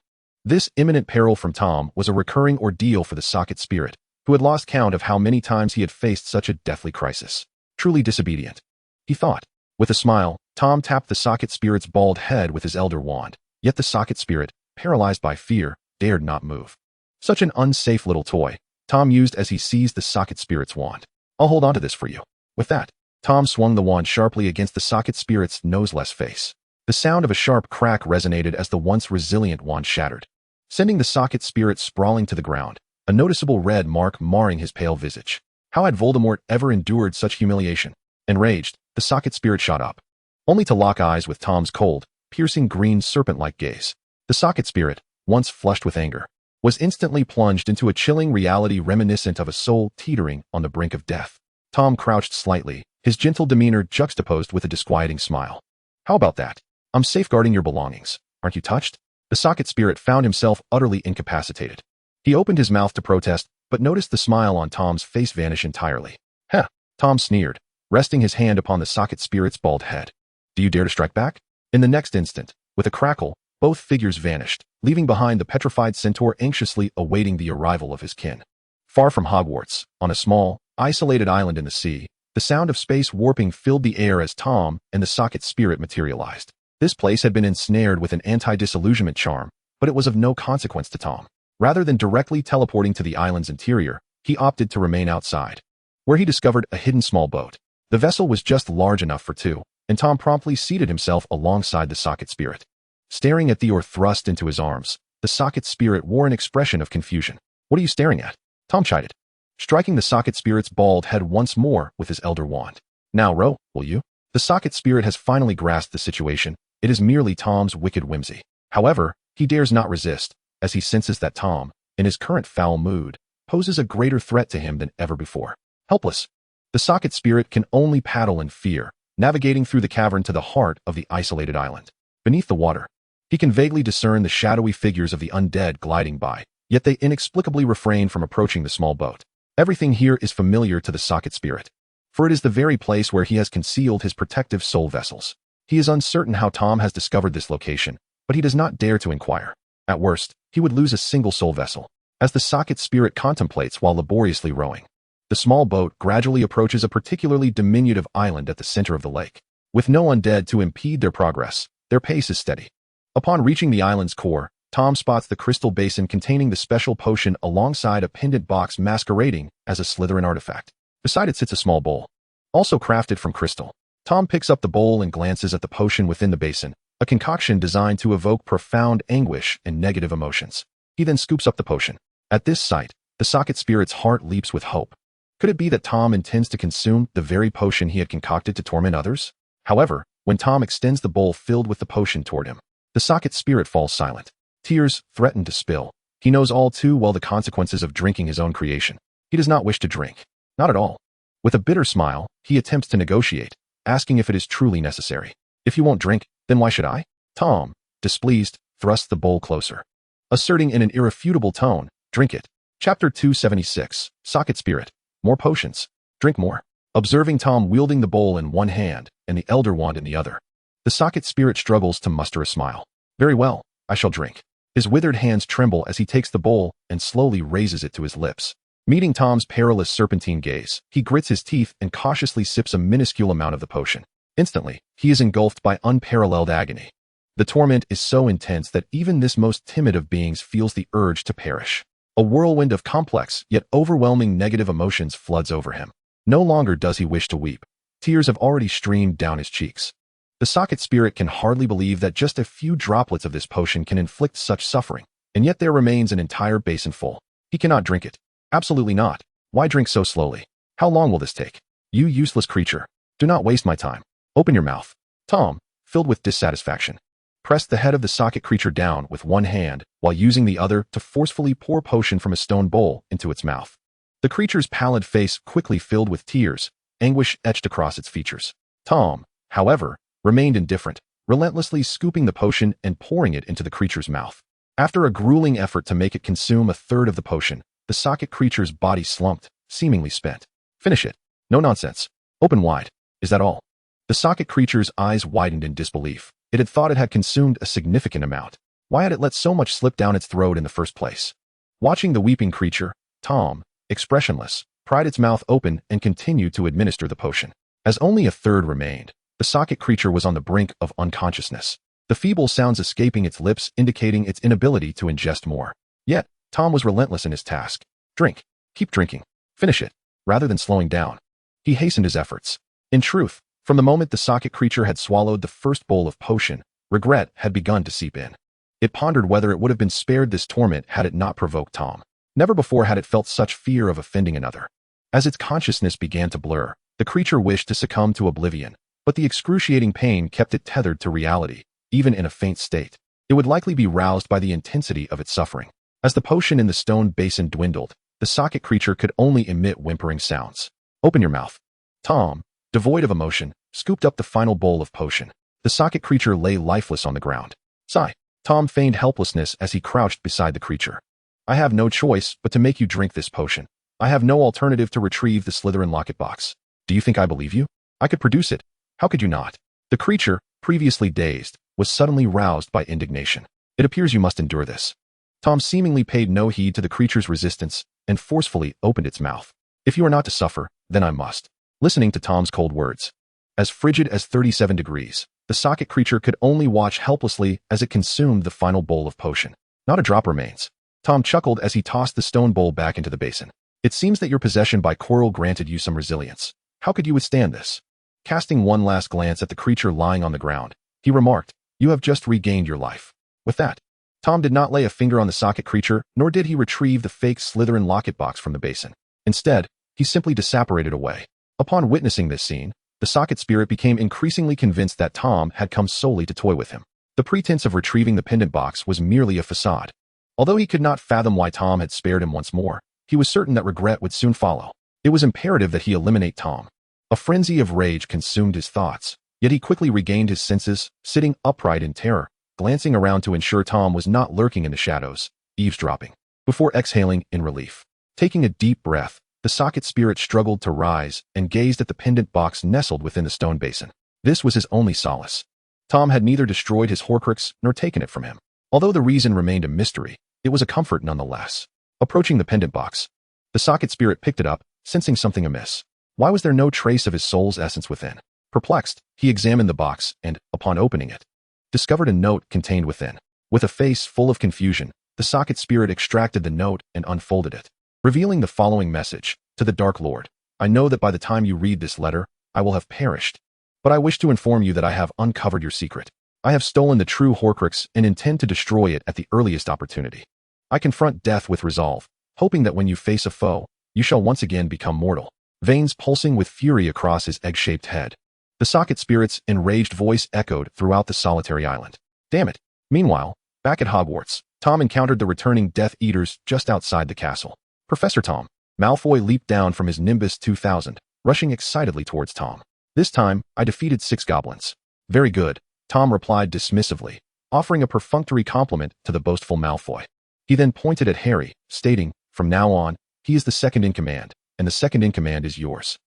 This imminent peril from Tom was a recurring ordeal for the socket spirit, who had lost count of how many times he had faced such a deathly crisis. Truly disobedient, he thought. With a smile, Tom tapped the socket spirit's bald head with his elder wand, yet the socket spirit, paralyzed by fear, dared not move. Such an unsafe little toy, Tom used as he seized the socket spirit's wand. I'll hold on to this for you. With that, Tom swung the wand sharply against the socket spirit's noseless face. The sound of a sharp crack resonated as the once resilient wand shattered, sending the socket spirit sprawling to the ground, a noticeable red mark marring his pale visage. How had Voldemort ever endured such humiliation? Enraged, the socket spirit shot up, only to lock eyes with Tom's cold, piercing green serpent-like gaze. The socket spirit, once flushed with anger, was instantly plunged into a chilling reality reminiscent of a soul teetering on the brink of death. Tom crouched slightly, his gentle demeanor juxtaposed with a disquieting smile. How about that? I'm safeguarding your belongings. Aren't you touched? The socket spirit found himself utterly incapacitated. He opened his mouth to protest, but noticed the smile on Tom's face vanish entirely. Heh, Tom sneered, resting his hand upon the socket spirit's bald head. Do you dare to strike back? In the next instant, with a crackle, both figures vanished, leaving behind the petrified centaur anxiously awaiting the arrival of his kin. Far from Hogwarts, on a small, isolated island in the sea, the sound of space warping filled the air as Tom and the socket spirit materialized. This place had been ensnared with an anti-disillusionment charm, but it was of no consequence to Tom. Rather than directly teleporting to the island's interior, he opted to remain outside, where he discovered a hidden small boat. The vessel was just large enough for two, and Tom promptly seated himself alongside the socket spirit. Staring at the oar thrust into his arms, the socket spirit wore an expression of confusion. What are you staring at? Tom chided, striking the socket spirit's bald head once more with his elder wand. Now row, will you? The socket spirit has finally grasped the situation. It is merely Tom's wicked whimsy. However, he dares not resist, as he senses that Tom, in his current foul mood, poses a greater threat to him than ever before. Helpless, the socket spirit can only paddle in fear, navigating through the cavern to the heart of the isolated island. Beneath the water, he can vaguely discern the shadowy figures of the undead gliding by, yet they inexplicably refrain from approaching the small boat. Everything here is familiar to the socket spirit, for it is the very place where he has concealed his protective soul vessels. He is uncertain how Tom has discovered this location, but he does not dare to inquire. At worst, he would lose a single soul vessel, as the socket spirit contemplates while laboriously rowing. The small boat gradually approaches a particularly diminutive island at the center of the lake. With no undead to impede their progress, their pace is steady. Upon reaching the island's core, Tom spots the crystal basin containing the special potion alongside a pendant box masquerading as a Slytherin artifact. Beside it sits a small bowl, also crafted from crystal. Tom picks up the bowl and glances at the potion within the basin, a concoction designed to evoke profound anguish and negative emotions. He then scoops up the potion. At this sight, the socket spirit's heart leaps with hope. Could it be that Tom intends to consume the very potion he had concocted to torment others? However, when Tom extends the bowl filled with the potion toward him, the socket spirit falls silent. Tears threaten to spill. He knows all too well the consequences of drinking his own creation. He does not wish to drink. Not at all. With a bitter smile, he attempts to negotiate, asking if it is truly necessary. If you won't drink, then why should I? Tom, displeased, thrusts the bowl closer, asserting in an irrefutable tone, drink it. Chapter 276, Socket Spirit. More potions. Drink more. Observing Tom wielding the bowl in one hand and the elder wand in the other, the socket spirit struggles to muster a smile. Very well, I shall drink. His withered hands tremble as he takes the bowl and slowly raises it to his lips. Meeting Tom's perilous serpentine gaze, he grits his teeth and cautiously sips a minuscule amount of the potion. Instantly, he is engulfed by unparalleled agony. The torment is so intense that even this most timid of beings feels the urge to perish. A whirlwind of complex yet overwhelming negative emotions floods over him. No longer does he wish to weep. Tears have already streamed down his cheeks. The socket spirit can hardly believe that just a few droplets of this potion can inflict such suffering, and yet there remains an entire basin full. He cannot drink it. Absolutely not. Why drink so slowly? How long will this take? You useless creature. Do not waste my time. Open your mouth. Tom, filled with dissatisfaction, pressed the head of the socket creature down with one hand while using the other to forcefully pour potion from a stone bowl into its mouth. The creature's pallid face quickly filled with tears, anguish etched across its features. Tom, however, remained indifferent, relentlessly scooping the potion and pouring it into the creature's mouth. After a grueling effort to make it consume a third of the potion, the socket creature's body slumped, seemingly spent. Finish it. No nonsense. Open wide. Is that all? The socket creature's eyes widened in disbelief. It had thought it had consumed a significant amount. Why had it let so much slip down its throat in the first place? Watching the weeping creature, Tom, expressionless, pried its mouth open and continued to administer the potion. As only a third remained, the socket creature was on the brink of unconsciousness, the feeble sounds escaping its lips indicating its inability to ingest more. Yet, Tom was relentless in his task. Drink. Keep drinking. Finish it. Rather than slowing down, he hastened his efforts. In truth, from the moment the socket creature had swallowed the first bowl of potion, regret had begun to seep in. It pondered whether it would have been spared this torment had it not provoked Tom. Never before had it felt such fear of offending another. As its consciousness began to blur, the creature wished to succumb to oblivion, but the excruciating pain kept it tethered to reality, even in a faint state. It would likely be roused by the intensity of its suffering. As the potion in the stone basin dwindled, the socket creature could only emit whimpering sounds. Open your mouth. Tom, devoid of emotion, scooped up the final bowl of potion. The socket creature lay lifeless on the ground. Sigh. Tom feigned helplessness as he crouched beside the creature. I have no choice but to make you drink this potion. I have no alternative to retrieve the Slytherin locket box. Do you think I believe you? I could produce it. How could you not? The creature, previously dazed, was suddenly roused by indignation. It appears you must endure this. Tom seemingly paid no heed to the creature's resistance and forcefully opened its mouth. If you are not to suffer, then I must. Listening to Tom's cold words, as frigid as 37 degrees, the socket creature could only watch helplessly as it consumed the final bowl of potion. Not a drop remains. Tom chuckled as he tossed the stone bowl back into the basin. It seems that your possession by Quirrell granted you some resilience. How could you withstand this? Casting one last glance at the creature lying on the ground, he remarked, you have just regained your life. With that, Tom did not lay a finger on the socket creature, nor did he retrieve the fake Slytherin locket box from the basin. Instead, he simply disapparated away. Upon witnessing this scene, the socket spirit became increasingly convinced that Tom had come solely to toy with him. The pretense of retrieving the pendant box was merely a facade. Although he could not fathom why Tom had spared him once more, he was certain that regret would soon follow. It was imperative that he eliminate Tom. A frenzy of rage consumed his thoughts, yet he quickly regained his senses, sitting upright in terror, glancing around to ensure Tom was not lurking in the shadows, eavesdropping, before exhaling in relief. Taking a deep breath, the socket spirit struggled to rise and gazed at the pendant box nestled within the stone basin. This was his only solace. Tom had neither destroyed his Horcrux nor taken it from him. Although the reason remained a mystery, it was a comfort nonetheless. Approaching the pendant box, the socket spirit picked it up, sensing something amiss. Why was there no trace of his soul's essence within? Perplexed, he examined the box and, upon opening it, discovered a note contained within. With a face full of confusion, the socket spirit extracted the note and unfolded it, revealing the following message. To the Dark Lord, I know that by the time you read this letter, I will have perished. But I wish to inform you that I have uncovered your secret. I have stolen the true Horcrux and intend to destroy it at the earliest opportunity. I confront death with resolve, hoping that when you face a foe, you shall once again become mortal. Veins pulsing with fury across his egg-shaped head. The socket spirit's enraged voice echoed throughout the solitary island. Damn it. Meanwhile, back at Hogwarts, Tom encountered the returning Death Eaters just outside the castle. Professor Tom. Malfoy leaped down from his Nimbus 2000, rushing excitedly towards Tom. This time, I defeated 6 goblins. Very good, Tom replied dismissively, offering a perfunctory compliment to the boastful Malfoy. He then pointed at Harry, stating, from now on, he is the second in command, and the second in command is yours.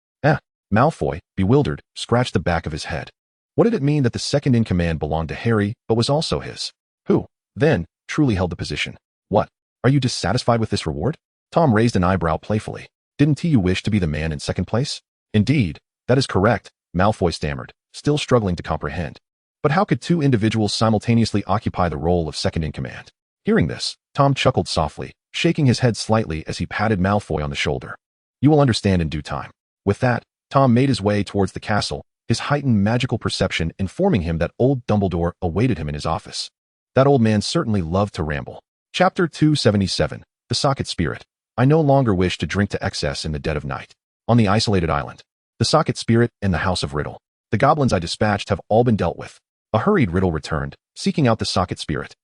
Malfoy, bewildered, scratched the back of his head. What did it mean that the second in command belonged to Harry, but was also his? Who, then, truly held the position? What? Are you dissatisfied with this reward? Tom raised an eyebrow playfully. Didn't you wish to be the man in second place? Indeed, that is correct, Malfoy stammered, still struggling to comprehend. But how could 2 individuals simultaneously occupy the role of second in command? Hearing this, Tom chuckled softly, shaking his head slightly as he patted Malfoy on the shoulder. You will understand in due time. With that, Tom made his way towards the castle, his heightened magical perception informing him that old Dumbledore awaited him in his office. That old man certainly loved to ramble. Chapter 277, The Socket Spirit. I no longer wish to drink to excess in the dead of night. On the isolated island, the socket spirit and the House of Riddle. The goblins I dispatched have all been dealt with. A hurried Riddle returned, seeking out the socket spirit.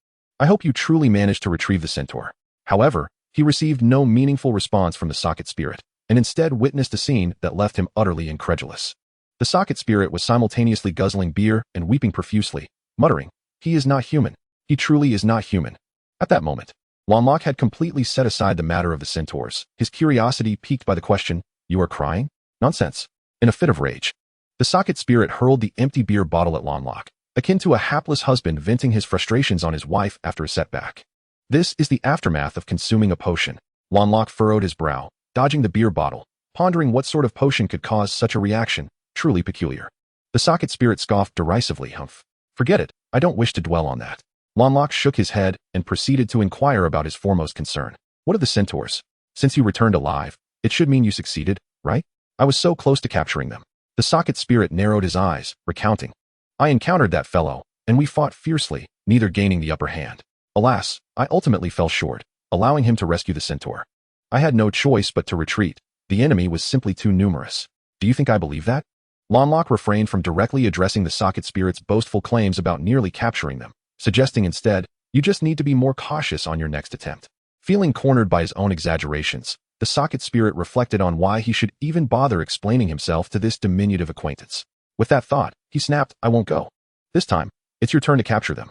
I hope you truly managed to retrieve the centaur. However, he received no meaningful response from the socket spirit, and instead witnessed a scene that left him utterly incredulous. The socket spirit was simultaneously guzzling beer and weeping profusely, muttering, he is not human. He truly is not human. At that moment, Wanlock had completely set aside the matter of the centaurs, his curiosity piqued by the question, you are crying? Nonsense. In a fit of rage, the socket spirit hurled the empty beer bottle at Wanlock, akin to a hapless husband venting his frustrations on his wife after a setback. This is the aftermath of consuming a potion. Wanlock furrowed his brow, dodging the beer bottle, pondering what sort of potion could cause such a reaction, truly peculiar. The socket spirit scoffed derisively, humph. Forget it, I don't wish to dwell on that. Wanlock shook his head and proceeded to inquire about his foremost concern. What of the centaurs? Since you returned alive, it should mean you succeeded, right? I was so close to capturing them. The socket spirit narrowed his eyes, recounting. I encountered that fellow, and we fought fiercely, neither gaining the upper hand. Alas, I ultimately fell short, allowing him to rescue the centaur. I had no choice but to retreat. The enemy was simply too numerous. Do you think I believe that? Wanlock refrained from directly addressing the socket spirit's boastful claims about nearly capturing them, suggesting instead, you just need to be more cautious on your next attempt. Feeling cornered by his own exaggerations, the socket spirit reflected on why he should even bother explaining himself to this diminutive acquaintance. With that thought, he snapped, I won't go. This time, it's your turn to capture them.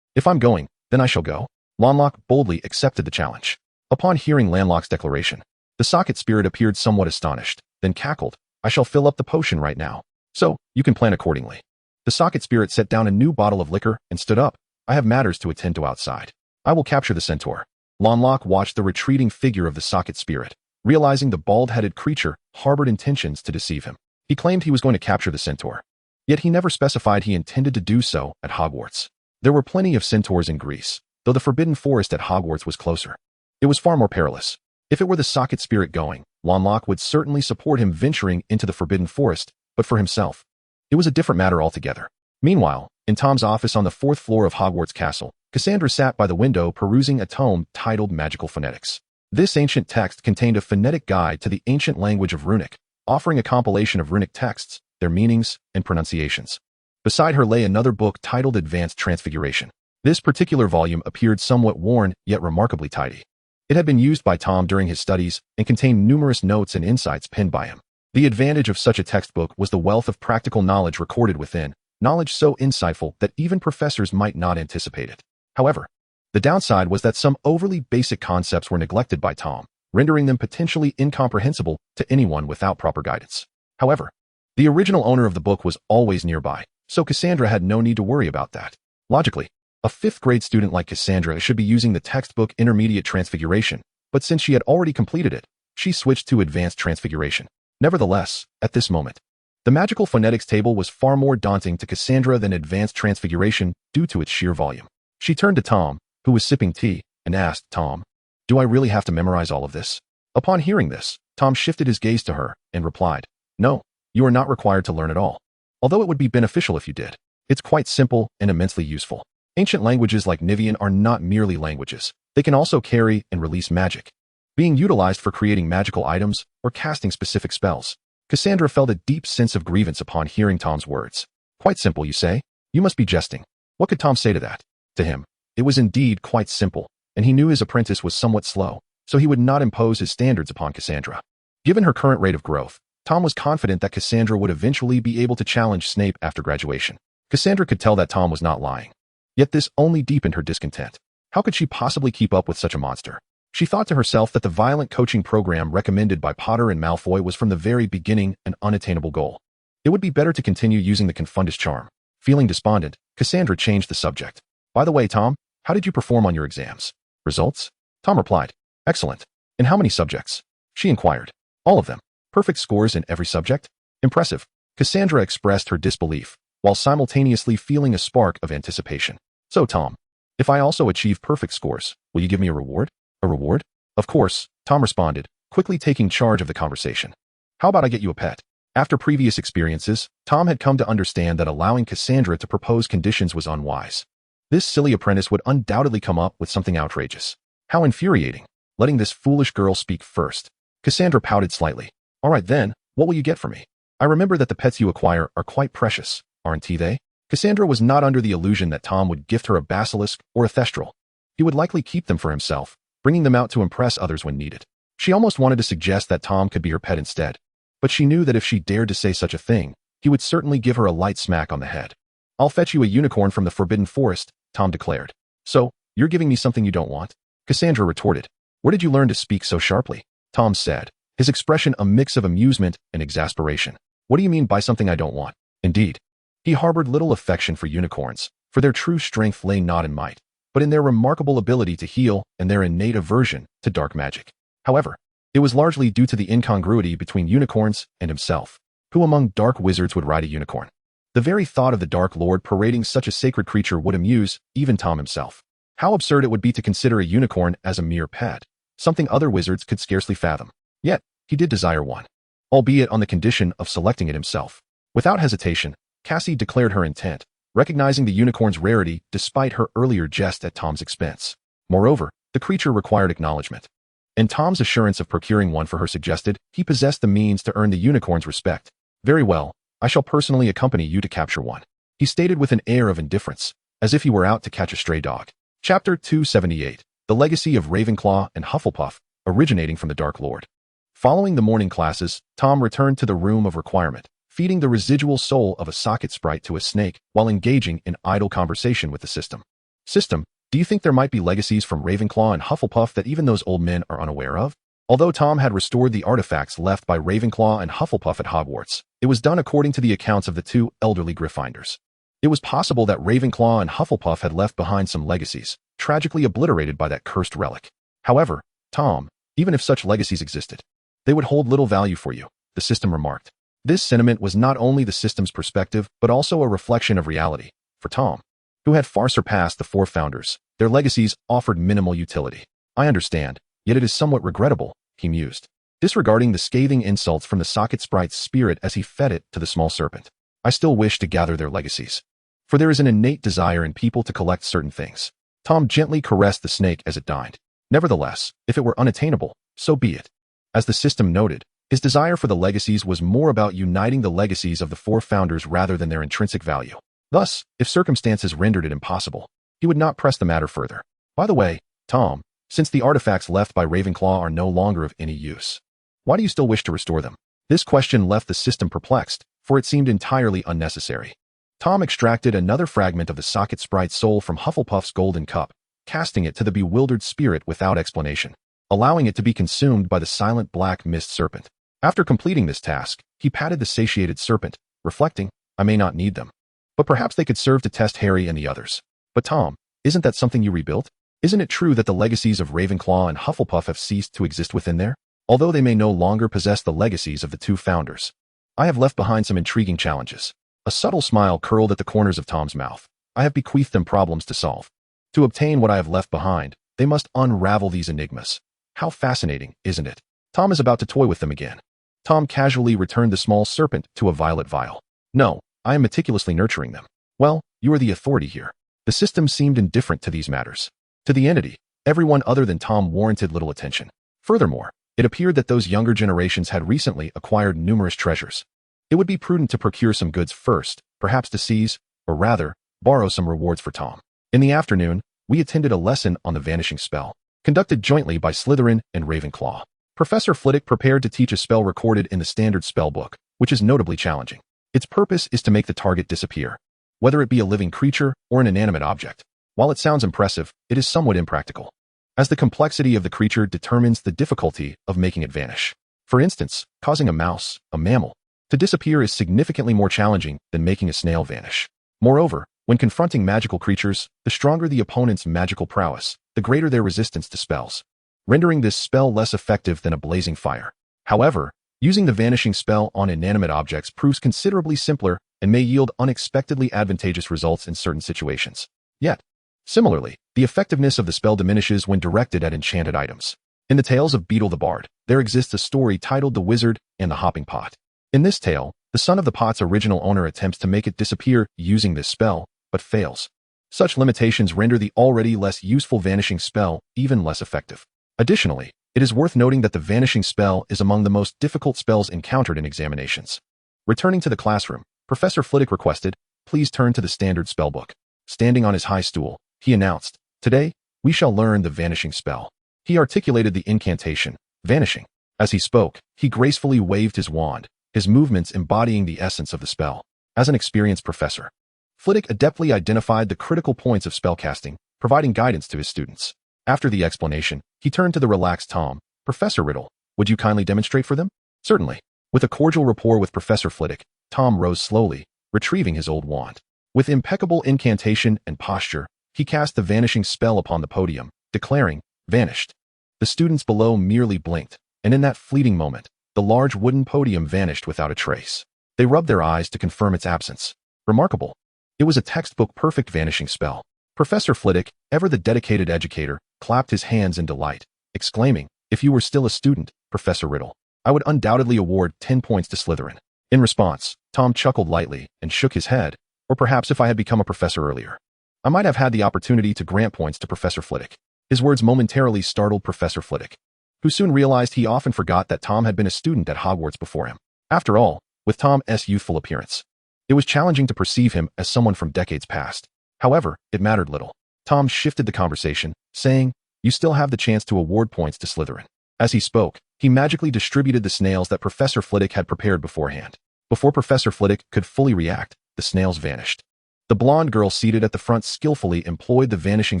If I'm going, then I shall go. Wanlock boldly accepted the challenge. Upon hearing Landlock's declaration, the socket spirit appeared somewhat astonished, then cackled, I shall fill up the potion right now. So, you can plan accordingly. The socket spirit set down a new bottle of liquor and stood up. I have matters to attend to outside. I will capture the centaur. Lonlock watched the retreating figure of the socket spirit, realizing the bald-headed creature harbored intentions to deceive him. He claimed he was going to capture the centaur. Yet he never specified he intended to do so at Hogwarts. There were plenty of centaurs in Greece, though the forbidden forest at Hogwarts was closer. It was far more perilous. If it were the socket spirit going, Lonlock would certainly support him venturing into the forbidden forest, but for himself, it was a different matter altogether. Meanwhile, in Tom's office on the 4th floor of Hogwarts Castle, Cassandra sat by the window perusing a tome titled Magical Phonetics. This ancient text contained a phonetic guide to the ancient language of Runic, offering a compilation of runic texts, their meanings, and pronunciations. Beside her lay another book titled Advanced Transfiguration. This particular volume appeared somewhat worn, yet remarkably tidy. It had been used by Tom during his studies and contained numerous notes and insights penned by him. The advantage of such a textbook was the wealth of practical knowledge recorded within, knowledge so insightful that even professors might not anticipate it. However, the downside was that some overly basic concepts were neglected by Tom, rendering them potentially incomprehensible to anyone without proper guidance. However, the original owner of the book was always nearby, so Cassandra had no need to worry about that. Logically, a 5th grade student like Cassandra should be using the textbook Intermediate Transfiguration, but since she had already completed it, she switched to Advanced Transfiguration. Nevertheless, at this moment, the magical phonetics table was far more daunting to Cassandra than Advanced Transfiguration due to its sheer volume. She turned to Tom, who was sipping tea, and asked, "Tom, do I really have to memorize all of this?" Upon hearing this, Tom shifted his gaze to her and replied, "No, you are not required to learn it all. Although it would be beneficial if you did. It's quite simple and immensely useful. Ancient languages like Nivian are not merely languages. They can also carry and release magic, being utilized for creating magical items or casting specific spells." Cassandra felt a deep sense of grievance upon hearing Tom's words. "Quite simple, you say? You must be jesting." What could Tom say to that? To him, it was indeed quite simple, and he knew his apprentice was somewhat slow, so he would not impose his standards upon Cassandra. Given her current rate of growth, Tom was confident that Cassandra would eventually be able to challenge Snape after graduation. Cassandra could tell that Tom was not lying. Yet this only deepened her discontent. How could she possibly keep up with such a monster? She thought to herself that the violent coaching program recommended by Potter and Malfoy was from the very beginning an unattainable goal. It would be better to continue using the Confundus charm. Feeling despondent, Cassandra changed the subject. "By the way, Tom, how did you perform on your exams?" "Results?" Tom replied. "Excellent. In how many subjects?" she inquired. "All of them. Perfect scores in every subject?" "Impressive." Cassandra expressed her disbelief, while simultaneously feeling a spark of anticipation. "So, Tom, if I also achieve perfect scores, will you give me a reward?" "A reward?" "Of course," Tom responded, quickly taking charge of the conversation. "How about I get you a pet?" After previous experiences, Tom had come to understand that allowing Cassandra to propose conditions was unwise. This silly apprentice would undoubtedly come up with something outrageous. How infuriating, letting this foolish girl speak first. Cassandra pouted slightly. "All right then, what will you get for me? I remember that the pets you acquire are quite precious, aren't they?" Cassandra was not under the illusion that Tom would gift her a basilisk or a thestral. He would likely keep them for himself, bringing them out to impress others when needed. She almost wanted to suggest that Tom could be her pet instead, but she knew that if she dared to say such a thing, he would certainly give her a light smack on the head. "I'll fetch you a unicorn from the Forbidden Forest," Tom declared. "So, you're giving me something you don't want?" Cassandra retorted. "Where did you learn to speak so sharply?" Tom said, his expression a mix of amusement and exasperation. "What do you mean by something I don't want?" Indeed, he harbored little affection for unicorns, for their true strength lay not in might, but in their remarkable ability to heal and their innate aversion to dark magic. However, it was largely due to the incongruity between unicorns and himself. Who among dark wizards would ride a unicorn? The very thought of the Dark Lord parading such a sacred creature would amuse even Tom himself. How absurd it would be to consider a unicorn as a mere pet, something other wizards could scarcely fathom. Yet, he did desire one, albeit on the condition of selecting it himself. Without hesitation, Cassie declared her intent, recognizing the unicorn's rarity despite her earlier jest at Tom's expense. Moreover, the creature required acknowledgement, and Tom's assurance of procuring one for her suggested he possessed the means to earn the unicorn's respect. "Very well, I shall personally accompany you to capture one," he stated with an air of indifference, as if he were out to catch a stray dog. Chapter 278, The Legacy of Ravenclaw and Hufflepuff, originating from the Dark Lord. Following the morning classes, Tom returned to the room of requirement, feeding the residual soul of a socket sprite to a snake while engaging in idle conversation with the system. "System, do you think there might be legacies from Ravenclaw and Hufflepuff that even those old men are unaware of?" Although Tom had restored the artifacts left by Ravenclaw and Hufflepuff at Hogwarts, it was done according to the accounts of the two elderly Gryffindors. It was possible that Ravenclaw and Hufflepuff had left behind some legacies, tragically obliterated by that cursed relic. However, Tom, even if such legacies existed, they would hold little value for you, the system remarked. This sentiment was not only the system's perspective, but also a reflection of reality. For Tom, who had far surpassed the four founders, their legacies offered minimal utility. I understand, yet it is somewhat regrettable, he mused, disregarding the scathing insults from the socket sprite's spirit as he fed it to the small serpent. I still wish to gather their legacies, for there is an innate desire in people to collect certain things. Tom gently caressed the snake as it dined. Nevertheless, if it were unattainable, so be it. As the system noted, his desire for the legacies was more about uniting the legacies of the four founders rather than their intrinsic value. Thus, if circumstances rendered it impossible, he would not press the matter further. By the way, Tom, since the artifacts left by Ravenclaw are no longer of any use, why do you still wish to restore them? This question left the system perplexed, for it seemed entirely unnecessary. Tom extracted another fragment of the socket sprite's soul from Hufflepuff's golden cup, casting it to the bewildered spirit without explanation, allowing it to be consumed by the silent black mist serpent. After completing this task, he patted the satiated serpent, reflecting, I may not need them, but perhaps they could serve to test Harry and the others. But Tom, isn't that something you rebuilt? Isn't it true that the legacies of Ravenclaw and Hufflepuff have ceased to exist within there? Although they may no longer possess the legacies of the two founders, I have left behind some intriguing challenges. A subtle smile curled at the corners of Tom's mouth. I have bequeathed them problems to solve. To obtain what I have left behind, they must unravel these enigmas. How fascinating, isn't it? Tom is about to toy with them again. Tom casually returned the small serpent to a violet vial. No, I am meticulously nurturing them. Well, you are the authority here. The system seemed indifferent to these matters. To the entity, everyone other than Tom warranted little attention. Furthermore, it appeared that those younger generations had recently acquired numerous treasures. It would be prudent to procure some goods first, perhaps to seize, or rather, borrow some rewards for Tom. In the afternoon, we attended a lesson on the vanishing spell, conducted jointly by Slytherin and Ravenclaw. Professor Flitwick prepared to teach a spell recorded in the standard spellbook, which is notably challenging. Its purpose is to make the target disappear, whether it be a living creature or an inanimate object. While it sounds impressive, it is somewhat impractical, as the complexity of the creature determines the difficulty of making it vanish. For instance, causing a mouse, a mammal, to disappear is significantly more challenging than making a snail vanish. Moreover, when confronting magical creatures, the stronger the opponent's magical prowess, the greater their resistance to spells, rendering this spell less effective than a blazing fire. However, using the vanishing spell on inanimate objects proves considerably simpler and may yield unexpectedly advantageous results in certain situations. Yet, similarly, the effectiveness of the spell diminishes when directed at enchanted items. In the Tales of Beetle the Bard, there exists a story titled The Wizard and the Hopping Pot. In this tale, the son of the pot's original owner attempts to make it disappear using this spell, but fails. Such limitations render the already less useful vanishing spell even less effective. Additionally, it is worth noting that the vanishing spell is among the most difficult spells encountered in examinations. Returning to the classroom, Professor Flitwick requested, please turn to the standard spellbook. Standing on his high stool, he announced, today, we shall learn the vanishing spell. He articulated the incantation, vanishing. As he spoke, he gracefully waved his wand, his movements embodying the essence of the spell. As an experienced professor, Flitwick adeptly identified the critical points of spellcasting, providing guidance to his students. After the explanation, he turned to the relaxed Tom. Professor Riddle, would you kindly demonstrate for them? Certainly. With a cordial rapport with Professor Flitwick, Tom rose slowly, retrieving his old wand. With impeccable incantation and posture, he cast the vanishing spell upon the podium, declaring, vanished. The students below merely blinked, and in that fleeting moment, the large wooden podium vanished without a trace. They rubbed their eyes to confirm its absence. Remarkable. It was a textbook-perfect vanishing spell. Professor Flitwick, ever the dedicated educator, clapped his hands in delight, exclaiming, if you were still a student, Professor Riddle, I would undoubtedly award 10 points to Slytherin. In response, Tom chuckled lightly and shook his head, or perhaps if I had become a professor earlier, I might have had the opportunity to grant points to Professor Flitwick. His words momentarily startled Professor Flitwick, who soon realized he often forgot that Tom had been a student at Hogwarts before him. After all, with Tom's youthful appearance, it was challenging to perceive him as someone from decades past. However, it mattered little. Tom shifted the conversation, saying, you still have the chance to award points to Slytherin. As he spoke, he magically distributed the snails that Professor Flitwick had prepared beforehand. Before Professor Flitwick could fully react, the snails vanished. The blonde girl seated at the front skillfully employed the vanishing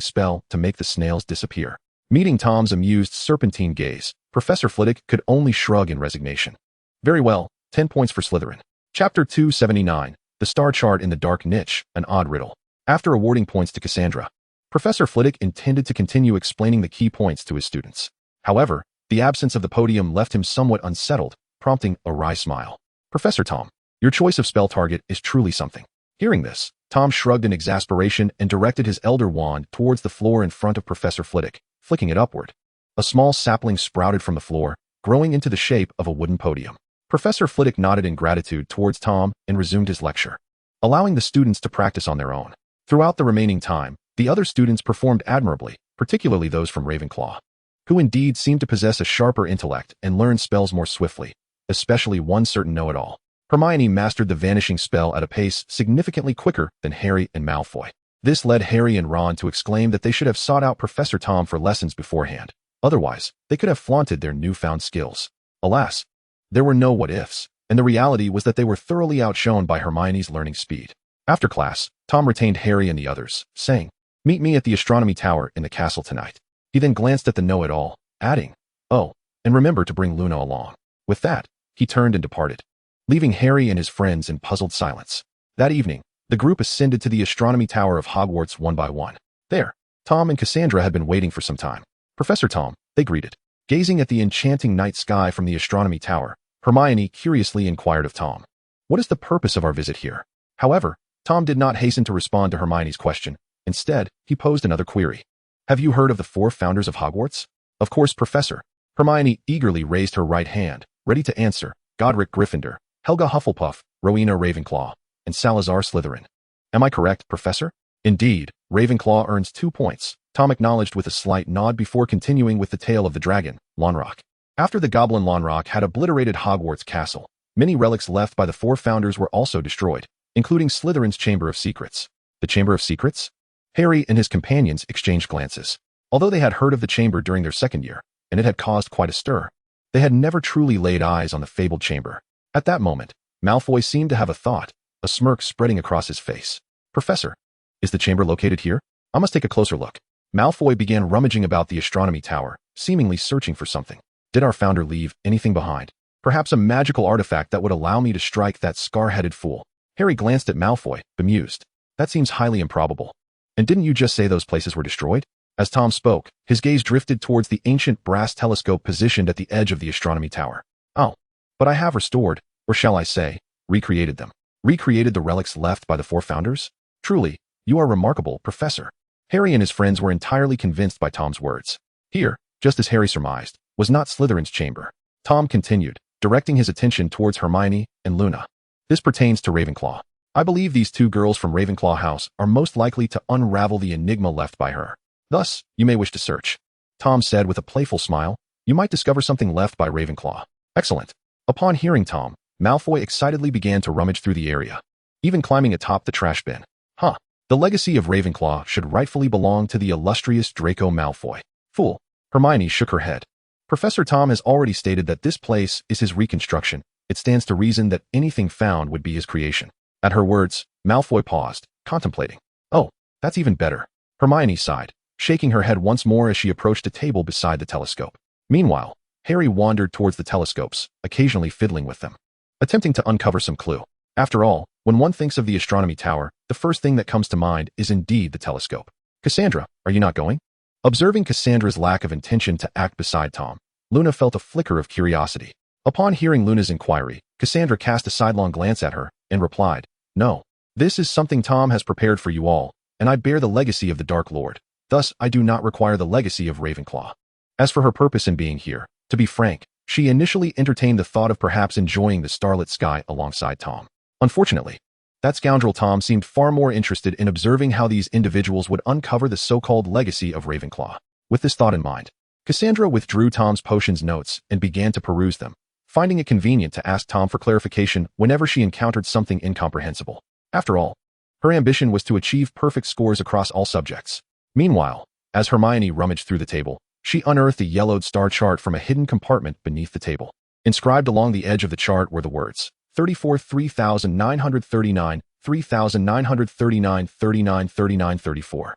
spell to make the snails disappear. Meeting Tom's amused serpentine gaze, Professor Flitwick could only shrug in resignation. Very well, 10 points for Slytherin. Chapter 279, The Star Chart in the Dark Niche, an Odd Riddle. After awarding points to Cassandra, Professor Flitwick intended to continue explaining the key points to his students. However, the absence of the podium left him somewhat unsettled, prompting a wry smile. Professor Tom, your choice of spell target is truly something. Hearing this, Tom shrugged in exasperation and directed his elder wand towards the floor in front of Professor Flitwick, flicking it upward. A small sapling sprouted from the floor, growing into the shape of a wooden podium. Professor Flitwick nodded in gratitude towards Tom and resumed his lecture, allowing the students to practice on their own. Throughout the remaining time, the other students performed admirably, particularly those from Ravenclaw, who indeed seemed to possess a sharper intellect and learn spells more swiftly, especially one certain know-it-all. Hermione mastered the vanishing spell at a pace significantly quicker than Harry and Malfoy. This led Harry and Ron to exclaim that they should have sought out Professor Tom for lessons beforehand. Otherwise, they could have flaunted their newfound skills. Alas, there were no what-ifs, and the reality was that they were thoroughly outshone by Hermione's learning speed. After class, Tom retained Harry and the others, saying, "Meet me at the astronomy tower in the castle tonight." He then glanced at the know-it-all, adding, "Oh, and remember to bring Luna along." With that, he turned and departed, leaving Harry and his friends in puzzled silence. That evening, the group ascended to the astronomy tower of Hogwarts one by one. There, Tom and Cassandra had been waiting for some time. "Professor Tom," they greeted. Gazing at the enchanting night sky from the astronomy tower, Hermione curiously inquired of Tom, "What is the purpose of our visit here?" However, Tom did not hasten to respond to Hermione's question. Instead, he posed another query. "Have you heard of the 4 founders of Hogwarts?" "Of course, Professor." Hermione eagerly raised her right hand, ready to answer. "Godric Gryffindor, Helga Hufflepuff, Rowena Ravenclaw, and Salazar Slytherin." "Am I correct, Professor?" "Indeed, Ravenclaw earns 2 points." Tom acknowledged with a slight nod before continuing with the tale of the dragon, Lonrock. After the goblin Lonrock had obliterated Hogwarts Castle, many relics left by the 4 founders were also destroyed, including Slytherin's Chamber of Secrets. The Chamber of Secrets? Harry and his companions exchanged glances. Although they had heard of the chamber during their second year, and it had caused quite a stir, they had never truly laid eyes on the fabled chamber. At that moment, Malfoy seemed to have a thought, a smirk spreading across his face. "Professor, is the chamber located here? I must take a closer look." Malfoy began rummaging about the astronomy tower, seemingly searching for something. "Did our founder leave anything behind? Perhaps a magical artifact that would allow me to strike that scar-headed fool?" Harry glanced at Malfoy, bemused. "That seems highly improbable. And didn't you just say those places were destroyed?" As Tom spoke, his gaze drifted towards the ancient brass telescope positioned at the edge of the astronomy tower. "Oh, but I have restored, or shall I say, recreated them." "Recreated the relics left by the 4 founders? Truly, you are remarkable, Professor." Harry and his friends were entirely convinced by Tom's words. Here, just as Harry surmised, was not Slytherin's chamber. Tom continued, directing his attention towards Hermione and Luna. "This pertains to Ravenclaw. I believe these 2 girls from Ravenclaw House are most likely to unravel the enigma left by her. Thus, you may wish to search." Tom said with a playful smile, "You might discover something left by Ravenclaw." "Excellent." Upon hearing Tom, Malfoy excitedly began to rummage through the area, even climbing atop the trash bin. "Huh. The legacy of Ravenclaw should rightfully belong to the illustrious Draco Malfoy." "Fool." Hermione shook her head. "Professor Tom has already stated that this place is his reconstruction. It stands to reason that anything found would be his creation." At her words, Malfoy paused, contemplating. "Oh, that's even better." Hermione sighed, shaking her head once more as she approached a table beside the telescope. Meanwhile, Harry wandered towards the telescopes, occasionally fiddling with them, attempting to uncover some clue. After all, when one thinks of the astronomy tower, the first thing that comes to mind is indeed the telescope. "Cassandra, are you not going?" Observing Cassandra's lack of intention to act beside Tom, Luna felt a flicker of curiosity. Upon hearing Luna's inquiry, Cassandra cast a sidelong glance at her and replied, "No. This is something Tom has prepared for you all, and I bear the legacy of the Dark Lord. Thus, I do not require the legacy of Ravenclaw." As for her purpose in being here, to be frank, she initially entertained the thought of perhaps enjoying the starlit sky alongside Tom. Unfortunately, that scoundrel Tom seemed far more interested in observing how these individuals would uncover the so-called legacy of Ravenclaw. With this thought in mind, Cassandra withdrew Tom's potions notes and began to peruse them, finding it convenient to ask Tom for clarification whenever she encountered something incomprehensible. After all, her ambition was to achieve perfect scores across all subjects. Meanwhile, as Hermione rummaged through the table, she unearthed a yellowed star chart from a hidden compartment beneath the table. Inscribed along the edge of the chart were the words, 34 3939, 3939, 3939, 34.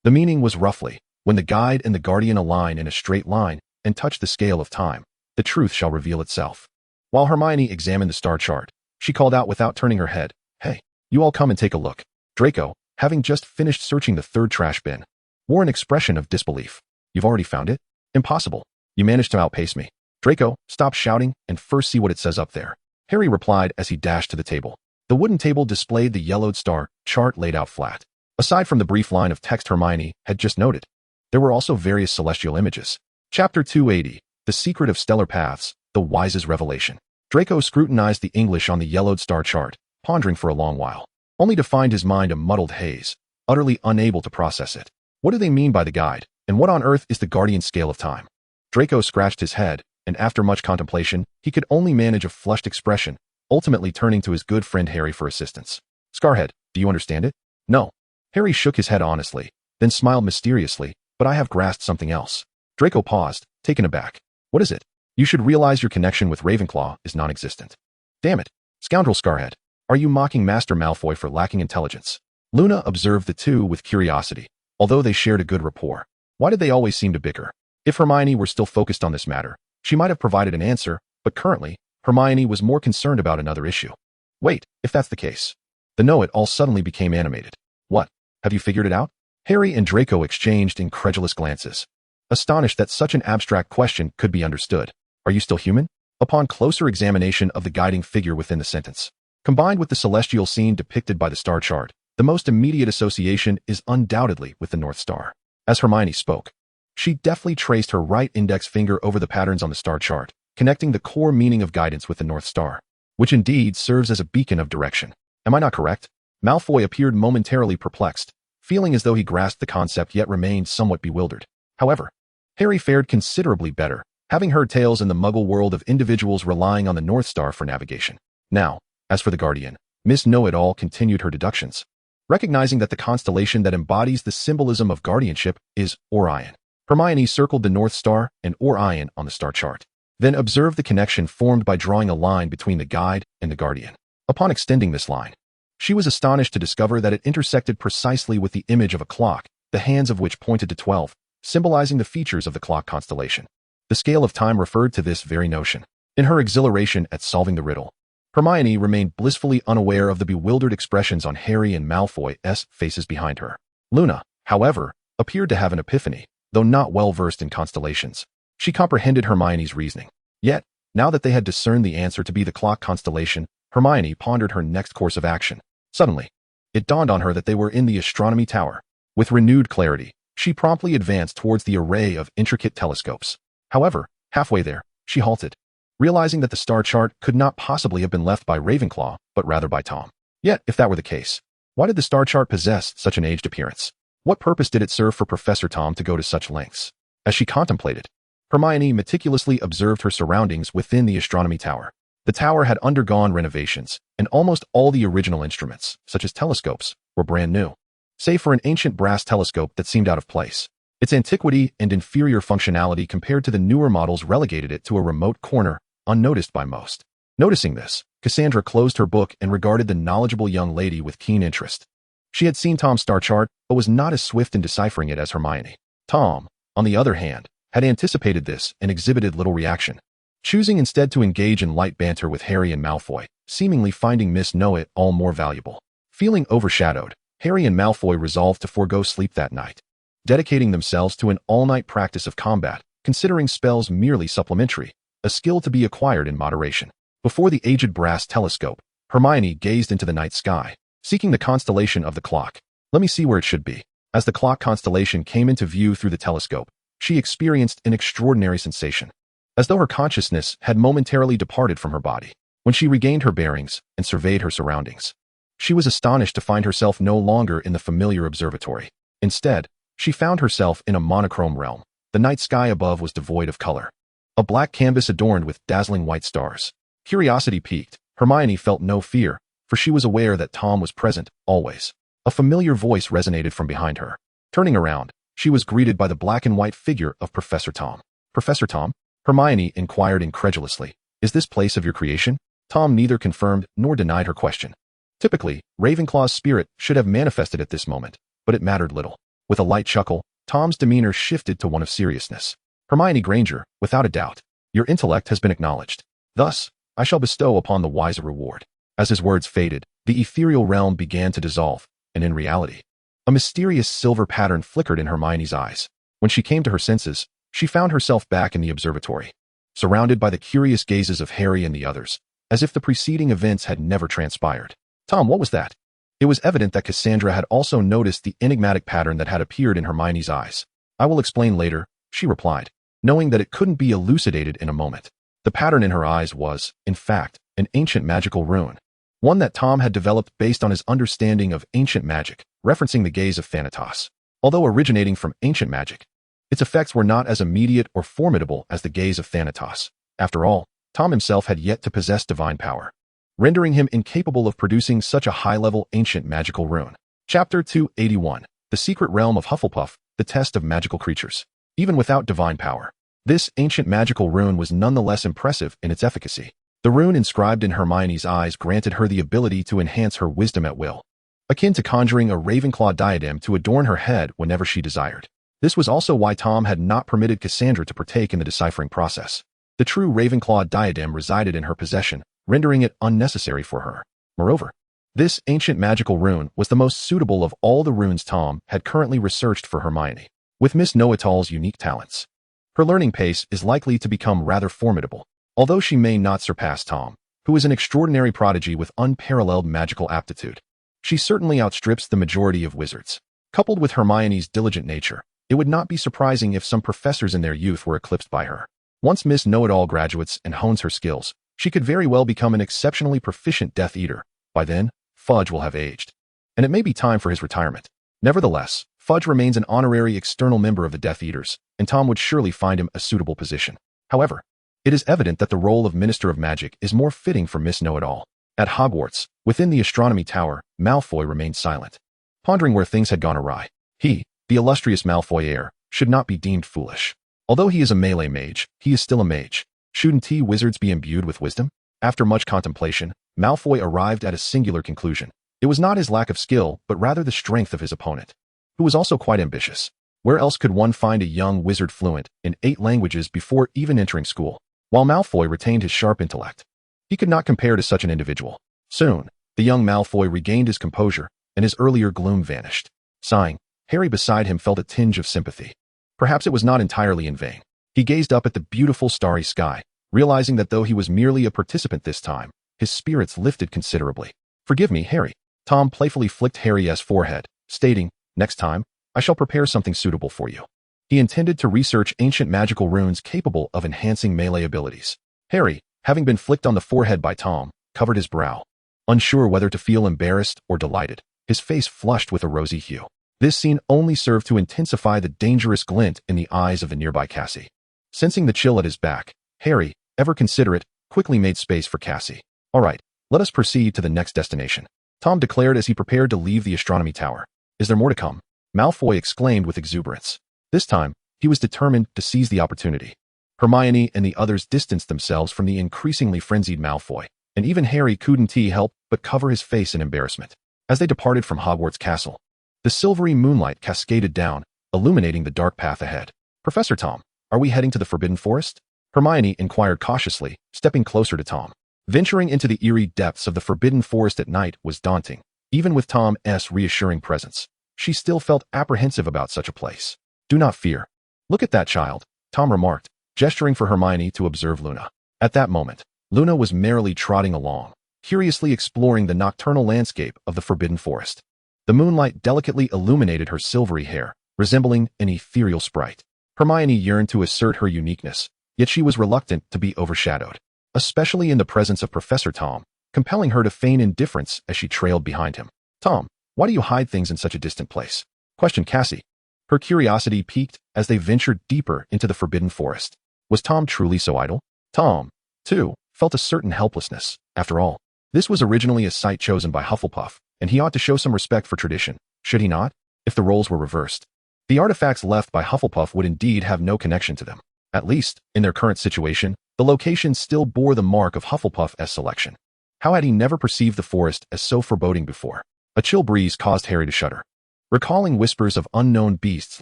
The meaning was roughly, when the guide and the guardian align in a straight line, and touch the scale of time. The truth shall reveal itself. While Hermione examined the star chart, she called out without turning her head, "Hey, you all come and take a look." Draco, having just finished searching the third trash bin, wore an expression of disbelief. "You've already found it? Impossible. You managed to outpace me." "Draco, stop shouting and first see what it says up there," Harry replied as he dashed to the table. The wooden table displayed the yellowed star chart laid out flat. Aside from the brief line of text Hermione had just noted, there were also various celestial images. Chapter 280, The Secret of Stellar Paths, The Wise's Revelation. Draco scrutinized the English on the yellowed star chart, pondering for a long while, only to find his mind a muddled haze, utterly unable to process it. What do they mean by the guide, and what on earth is the guardian scale of time? Draco scratched his head, and after much contemplation, he could only manage a flushed expression, ultimately turning to his good friend Harry for assistance. "Scarhead, do you understand it?" "No." Harry shook his head honestly, then smiled mysteriously, "But I have grasped something else." Draco paused, taken aback. "What is it?" "You should realize your connection with Ravenclaw is non-existent." "Damn it, scoundrel Scarhead. Are you mocking Master Malfoy for lacking intelligence?" Luna observed the two with curiosity, although they shared a good rapport. Why did they always seem to bicker? If Hermione were still focused on this matter, she might have provided an answer, but currently, Hermione was more concerned about another issue. "Wait, if that's the case." The know-it-all suddenly became animated. "What? Have you figured it out?" Harry and Draco exchanged incredulous glances, astonished that such an abstract question could be understood. "Are you still human?" Upon closer examination of the guiding figure within the sentence, combined with the celestial scene depicted by the star chart, the most immediate association is undoubtedly with the North Star. As Hermione spoke, she deftly traced her right index finger over the patterns on the star chart, connecting the core meaning of guidance with the North Star, which indeed serves as a beacon of direction. "Am I not correct?" Malfoy appeared momentarily perplexed, feeling as though he grasped the concept yet remained somewhat bewildered. However, Harry fared considerably better, having heard tales in the Muggle world of individuals relying on the North Star for navigation. Now, as for the Guardian, Miss Know-It-All continued her deductions, recognizing that the constellation that embodies the symbolism of guardianship is Orion. Hermione circled the North Star and Orion on the star chart, then observed the connection formed by drawing a line between the guide and the Guardian. Upon extending this line, she was astonished to discover that it intersected precisely with the image of a clock, the hands of which pointed to 12, symbolizing the features of the clock constellation. The scale of time referred to this very notion. In her exhilaration at solving the riddle, Hermione remained blissfully unaware of the bewildered expressions on Harry and Malfoy's faces behind her. Luna, however, appeared to have an epiphany, though not well versed in constellations. She comprehended Hermione's reasoning. Yet, now that they had discerned the answer to be the clock constellation, Hermione pondered her next course of action. Suddenly, it dawned on her that they were in the astronomy tower. With renewed clarity, she promptly advanced towards the array of intricate telescopes. However, halfway there, she halted, realizing that the star chart could not possibly have been left by Ravenclaw, but rather by Tom. Yet, if that were the case, why did the star chart possess such an aged appearance? What purpose did it serve for Professor Tom to go to such lengths? As she contemplated, Hermione meticulously observed her surroundings within the astronomy tower. The tower had undergone renovations, and almost all the original instruments, such as telescopes, were brand new, save for an ancient brass telescope that seemed out of place. Its antiquity and inferior functionality compared to the newer models relegated it to a remote corner, unnoticed by most. Noticing this, Cassandra closed her book and regarded the knowledgeable young lady with keen interest. She had seen Tom's star chart, but was not as swift in deciphering it as Hermione. Tom, on the other hand, had anticipated this and exhibited little reaction, choosing instead to engage in light banter with Harry and Malfoy, seemingly finding Miss Know-It-All more valuable. Feeling overshadowed, Harry and Malfoy resolved to forego sleep that night, dedicating themselves to an all-night practice of combat, considering spells merely supplementary, a skill to be acquired in moderation. Before the aged brass telescope, Hermione gazed into the night sky, seeking the constellation of the clock. "Let me see where it should be." As the clock constellation came into view through the telescope, she experienced an extraordinary sensation, as though her consciousness had momentarily departed from her body. When she regained her bearings and surveyed her surroundings, she was astonished to find herself no longer in the familiar observatory. Instead, she found herself in a monochrome realm. The night sky above was devoid of color, a black canvas adorned with dazzling white stars. Curiosity piqued, Hermione felt no fear, for she was aware that Tom was present, always. A familiar voice resonated from behind her. Turning around, she was greeted by the black and white figure of Professor Tom. "Professor Tom?" Hermione inquired incredulously. "Is this place of your creation?" Tom neither confirmed nor denied her question. Typically, Ravenclaw's spirit should have manifested at this moment, but it mattered little. With a light chuckle, Tom's demeanor shifted to one of seriousness. Hermione Granger, without a doubt, your intellect has been acknowledged. Thus, I shall bestow upon the wise a reward. As his words faded, the ethereal realm began to dissolve, and in reality, a mysterious silver pattern flickered in Hermione's eyes. When she came to her senses, she found herself back in the observatory, surrounded by the curious gazes of Harry and the others, as if the preceding events had never transpired. Tom, what was that? It was evident that Cassandra had also noticed the enigmatic pattern that had appeared in Hermione's eyes. I will explain later, she replied, knowing that it couldn't be elucidated in a moment. The pattern in her eyes was, in fact, an ancient magical rune, one that Tom had developed based on his understanding of ancient magic, referencing the gaze of Thanatos. Although originating from ancient magic, its effects were not as immediate or formidable as the gaze of Thanatos. After all, Tom himself had yet to possess divine power, rendering him incapable of producing such a high-level ancient magical rune. Chapter 281. The Secret Realm of Hufflepuff, the Test of Magical Creatures. Even without divine power, this ancient magical rune was nonetheless impressive in its efficacy. The rune inscribed in Hermione's eyes granted her the ability to enhance her wisdom at will, akin to conjuring a Ravenclaw diadem to adorn her head whenever she desired. This was also why Tom had not permitted Cassandra to partake in the deciphering process. The true Ravenclaw diadem resided in her possession, rendering it unnecessary for her. Moreover, this ancient magical rune was the most suitable of all the runes Tom had currently researched for Hermione. With Miss Know-It-All's unique talents, her learning pace is likely to become rather formidable, although she may not surpass Tom, who is an extraordinary prodigy with unparalleled magical aptitude. She certainly outstrips the majority of wizards. Coupled with Hermione's diligent nature, it would not be surprising if some professors in their youth were eclipsed by her. Once Miss Know-It-All graduates and hones her skills, she could very well become an exceptionally proficient Death Eater. By then, Fudge will have aged, and it may be time for his retirement. Nevertheless, Fudge remains an honorary external member of the Death Eaters, and Tom would surely find him a suitable position. However, it is evident that the role of Minister of Magic is more fitting for Miss Know-It-All. At Hogwarts, within the Astronomy Tower, Malfoy remained silent, pondering where things had gone awry. He, the illustrious Malfoy heir, should not be deemed foolish. Although he is a melee mage, he is still a mage. Shouldn't wizards be imbued with wisdom? After much contemplation, Malfoy arrived at a singular conclusion. It was not his lack of skill, but rather the strength of his opponent, who was also quite ambitious. Where else could one find a young wizard fluent in 8 languages before even entering school? While Malfoy retained his sharp intellect, he could not compare to such an individual. Soon, the young Malfoy regained his composure, and his earlier gloom vanished. Sighing, Harry beside him felt a tinge of sympathy. Perhaps it was not entirely in vain. He gazed up at the beautiful starry sky, realizing that though he was merely a participant this time, his spirits lifted considerably. "Forgive me, Harry." Tom playfully flicked Harry's forehead, stating, "Next time, I shall prepare something suitable for you." He intended to research ancient magical runes capable of enhancing melee abilities. Harry, having been flicked on the forehead by Tom, covered his brow, unsure whether to feel embarrassed or delighted. His face flushed with a rosy hue. This scene only served to intensify the dangerous glint in the eyes of the nearby Cassie. Sensing the chill at his back, Harry, ever considerate, quickly made space for Cassie. "All right, let us proceed to the next destination," Tom declared as he prepared to leave the Astronomy Tower. "Is there more to come?" Malfoy exclaimed with exuberance. This time, he was determined to seize the opportunity. Hermione and the others distanced themselves from the increasingly frenzied Malfoy, and even Harry couldn't help but cover his face in embarrassment. As they departed from Hogwarts Castle, the silvery moonlight cascaded down, illuminating the dark path ahead. "Professor Tom, are we heading to the Forbidden Forest?" Hermione inquired cautiously, stepping closer to Tom. Venturing into the eerie depths of the Forbidden Forest at night was daunting. Even with Tom's reassuring presence, she still felt apprehensive about such a place. "Do not fear. Look at that child," Tom remarked, gesturing for Hermione to observe Luna. At that moment, Luna was merrily trotting along, curiously exploring the nocturnal landscape of the Forbidden Forest. The moonlight delicately illuminated her silvery hair, resembling an ethereal sprite. Hermione yearned to assert her uniqueness, yet she was reluctant to be overshadowed, especially in the presence of Professor Tom, compelling her to feign indifference as she trailed behind him. "Tom, why do you hide things in such a distant place?" questioned Cassie. Her curiosity piqued as they ventured deeper into the Forbidden Forest. Was Tom truly so idle? Tom, too, felt a certain helplessness. After all, this was originally a site chosen by Hufflepuff, and he ought to show some respect for tradition, should he not? If the roles were reversed, the artifacts left by Hufflepuff would indeed have no connection to them. At least, in their current situation, the location still bore the mark of Hufflepuff's selection. How had he never perceived the forest as so foreboding before? A chill breeze caused Harry to shudder, recalling whispers of unknown beasts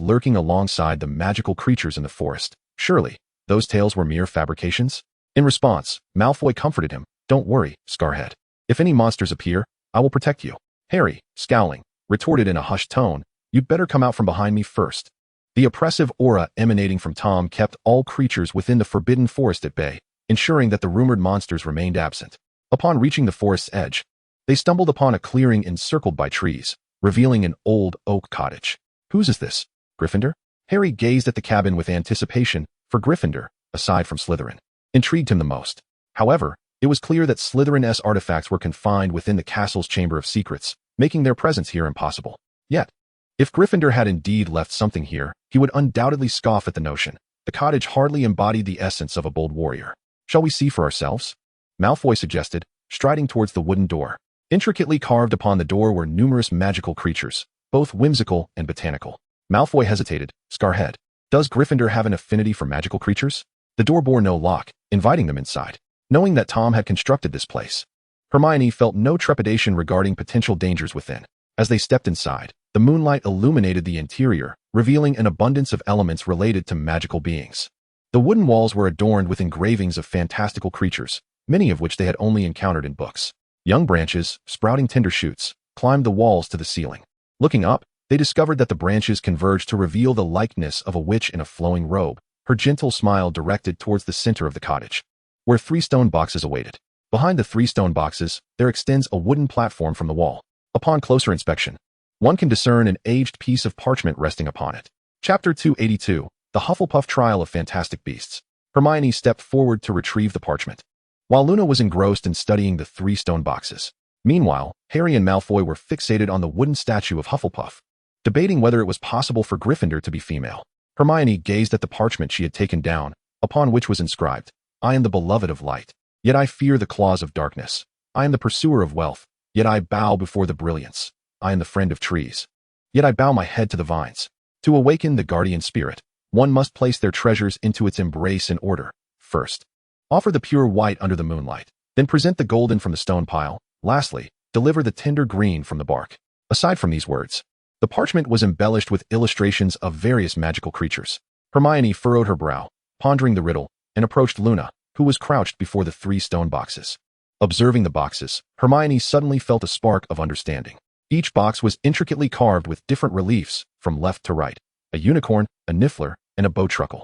lurking alongside the magical creatures in the forest. Surely, those tales were mere fabrications? In response, Malfoy comforted him. Don't worry, Scarhead. If any monsters appear, I will protect you. Harry, scowling, retorted in a hushed tone, you'd better come out from behind me first. The oppressive aura emanating from Tom kept all creatures within the forbidden forest at bay, ensuring that the rumored monsters remained absent. Upon reaching the forest's edge, they stumbled upon a clearing encircled by trees, revealing an old oak cottage. Whose is this? Gryffindor? Harry gazed at the cabin with anticipation, for Gryffindor, aside from Slytherin, intrigued him the most. However, it was clear that Slytherin's artifacts were confined within the castle's Chamber of Secrets, making their presence here impossible. Yet, if Gryffindor had indeed left something here, he would undoubtedly scoff at the notion. The cottage hardly embodied the essence of a bold warrior. Shall we see for ourselves? Malfoy suggested, striding towards the wooden door. Intricately carved upon the door were numerous magical creatures, both whimsical and botanical. Malfoy hesitated. Scarhead, does Gryffindor have an affinity for magical creatures? The door bore no lock, inviting them inside. Knowing that Tom had constructed this place, Hermione felt no trepidation regarding potential dangers within. As they stepped inside, the moonlight illuminated the interior, revealing an abundance of elements related to magical beings. The wooden walls were adorned with engravings of fantastical creatures, many of which they had only encountered in books. Young branches, sprouting tender shoots, climbed the walls to the ceiling. Looking up, they discovered that the branches converged to reveal the likeness of a witch in a flowing robe, her gentle smile directed towards the center of the cottage, where 3 stone boxes awaited. Behind the 3 stone boxes, there extends a wooden platform from the wall. Upon closer inspection, one can discern an aged piece of parchment resting upon it. Chapter 282, The Hufflepuff Trial of Fantastic Beasts. Hermione stepped forward to retrieve the parchment, while Luna was engrossed in studying the 3 stone boxes. Meanwhile, Harry and Malfoy were fixated on the wooden statue of Hufflepuff, debating whether it was possible for Gryffindor to be female. Hermione gazed at the parchment she had taken down, upon which was inscribed, I am the beloved of light, yet I fear the claws of darkness. I am the pursuer of wealth, yet I bow before the brilliance. I am the friend of trees, yet I bow my head to the vines. To awaken the guardian spirit, one must place their treasures into its embrace in order. First, offer the pure white under the moonlight, then present the golden from the stone pile. Lastly, deliver the tender green from the bark. Aside from these words, the parchment was embellished with illustrations of various magical creatures. Hermione furrowed her brow, pondering the riddle, and approached Luna, who was crouched before the 3 stone boxes. Observing the boxes, Hermione suddenly felt a spark of understanding. Each box was intricately carved with different reliefs, from left to right, a unicorn, a niffler, and a bowtruckle.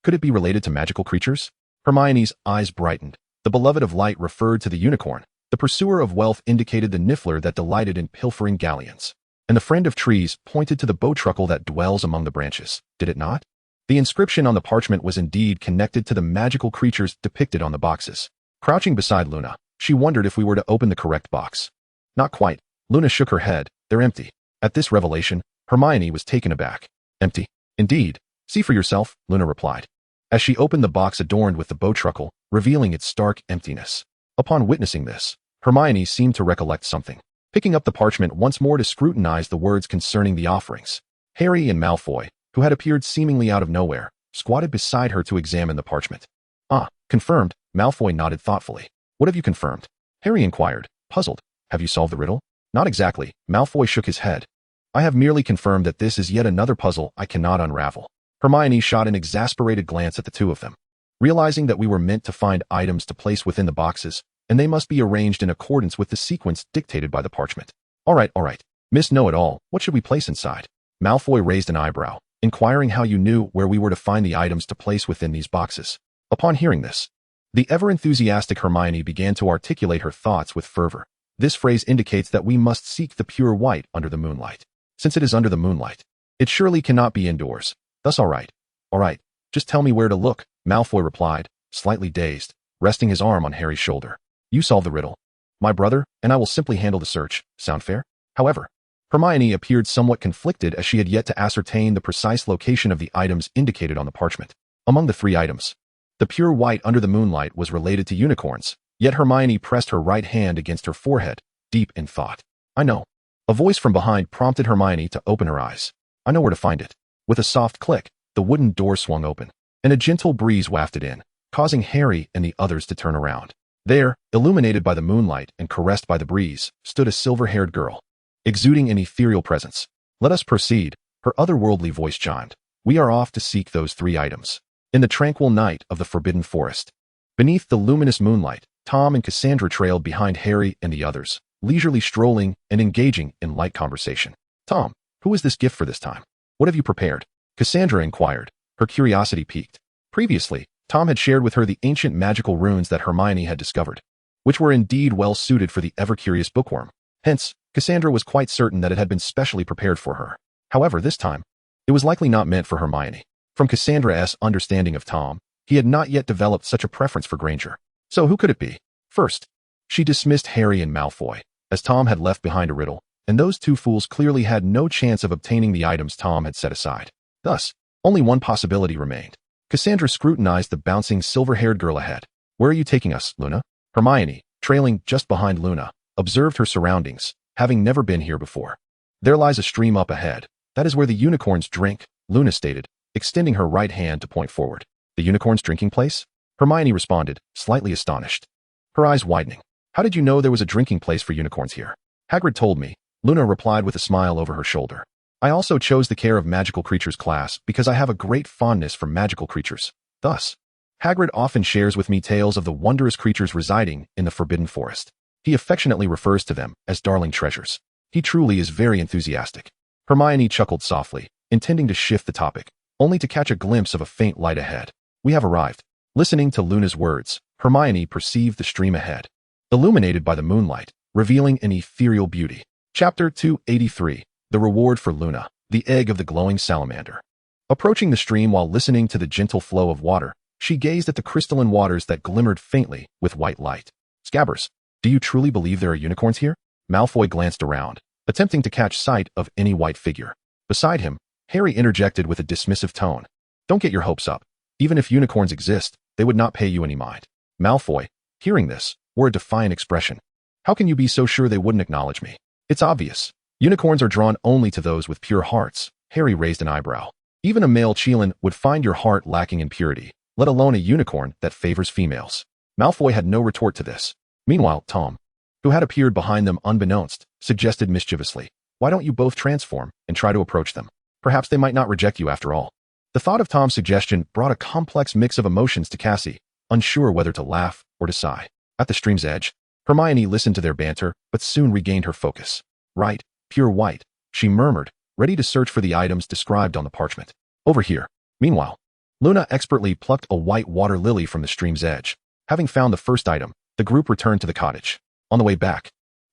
Could it be related to magical creatures? Hermione's eyes brightened. The beloved of light referred to the unicorn. The pursuer of wealth indicated the niffler that delighted in pilfering galleons. And the friend of trees pointed to the bowtruckle that dwells among the branches, did it not? The inscription on the parchment was indeed connected to the magical creatures depicted on the boxes. Crouching beside Luna, she wondered if we were to open the correct box. Not quite. Luna shook her head. They're empty. At this revelation, Hermione was taken aback. Empty? Indeed. See for yourself, Luna replied, as she opened the box adorned with the bowtruckle, revealing its stark emptiness. Upon witnessing this, Hermione seemed to recollect something. Picking up the parchment once more to scrutinize the words concerning the offerings, Harry and Malfoy, who had appeared seemingly out of nowhere, squatted beside her to examine the parchment. Ah, confirmed, Malfoy nodded thoughtfully. What have you confirmed? Harry inquired, puzzled. Have you solved the riddle? Not exactly, Malfoy shook his head. I have merely confirmed that this is yet another puzzle I cannot unravel. Hermione shot an exasperated glance at the two of them. Realizing that we were meant to find items to place within the boxes, and they must be arranged in accordance with the sequence dictated by the parchment. All right, Miss Know-It-All, what should we place inside? Malfoy raised an eyebrow, inquiring how you knew where we were to find the items to place within these boxes. Upon hearing this, the ever-enthusiastic Hermione began to articulate her thoughts with fervor. This phrase indicates that we must seek the pure white under the moonlight. Since it is under the moonlight, it surely cannot be indoors. Thus all right, just tell me where to look, Malfoy replied, slightly dazed, resting his arm on Harry's shoulder. You solve the riddle, my brother, and I will simply handle the search. Sound fair? However, Hermione appeared somewhat conflicted as she had yet to ascertain the precise location of the items indicated on the parchment. Among the 3 items, the pure white under the moonlight was related to unicorns, yet Hermione pressed her right hand against her forehead, deep in thought. I know. A voice from behind prompted Hermione to open her eyes. I know where to find it. With a soft click, the wooden door swung open, and a gentle breeze wafted in, causing Harry and the others to turn around. There, illuminated by the moonlight and caressed by the breeze, stood a silver-haired girl, exuding an ethereal presence. Let us proceed, her otherworldly voice chimed. We are off to seek those 3 items. In the tranquil night of the Forbidden Forest, beneath the luminous moonlight, Tom and Cassandra trailed behind Harry and the others, leisurely strolling and engaging in light conversation. Tom, who is this gift for this time? What have you prepared? Cassandra inquired, her curiosity piqued. Previously, Tom had shared with her the ancient magical runes that Hermione had discovered, which were indeed well suited for the ever-curious bookworm. Hence, Cassandra was quite certain that it had been specially prepared for her. However, this time, it was likely not meant for Hermione. From Cassandra's understanding of Tom, he had not yet developed such a preference for Granger. So who could it be? First, she dismissed Harry and Malfoy, as Tom had left behind a Riddle, and those two fools clearly had no chance of obtaining the items Tom had set aside. Thus, only one possibility remained. Cassandra scrutinized the bouncing silver-haired girl ahead. Where are you taking us, Luna? Hermione, trailing just behind Luna, observed her surroundings, having never been here before. There lies a stream up ahead. That is where the unicorns drink, Luna stated, extending her right hand to point forward. The unicorns' drinking place? Hermione responded, slightly astonished, her eyes widening. How did you know there was a drinking place for unicorns here? Hagrid told me, Luna replied with a smile over her shoulder. I also chose the care of magical creatures class because I have a great fondness for magical creatures. Thus, Hagrid often shares with me tales of the wondrous creatures residing in the Forbidden Forest. He affectionately refers to them as darling treasures. He truly is very enthusiastic. Hermione chuckled softly, intending to shift the topic, only to catch a glimpse of a faint light ahead. We have arrived. Listening to Luna's words, Hermione perceived the stream ahead, illuminated by the moonlight, revealing an ethereal beauty. Chapter 283, The Reward for Luna, the Egg of the Glowing Salamander. Approaching the stream while listening to the gentle flow of water, she gazed at the crystalline waters that glimmered faintly with white light. Scabbers, do you truly believe there are unicorns here? Malfoy glanced around, attempting to catch sight of any white figure. Beside him, Harry interjected with a dismissive tone. Don't get your hopes up. Even if unicorns exist, they would not pay you any mind. Malfoy, hearing this, wore a defiant expression. How can you be so sure they wouldn't acknowledge me? It's obvious. Unicorns are drawn only to those with pure hearts. Harry raised an eyebrow. Even a male Chelan would find your heart lacking in purity, let alone a unicorn that favors females. Malfoy had no retort to this. Meanwhile, Tom, who had appeared behind them unbeknownst, suggested mischievously, why don't you both transform and try to approach them? Perhaps they might not reject you after all. The thought of Tom's suggestion brought a complex mix of emotions to Cassie, unsure whether to laugh or to sigh. At the stream's edge, Hermione listened to their banter, but soon regained her focus. Right, pure white, she murmured, ready to search for the items described on the parchment. Over here. Meanwhile, Luna expertly plucked a white water lily from the stream's edge. Having found the first item, the group returned to the cottage. On the way back,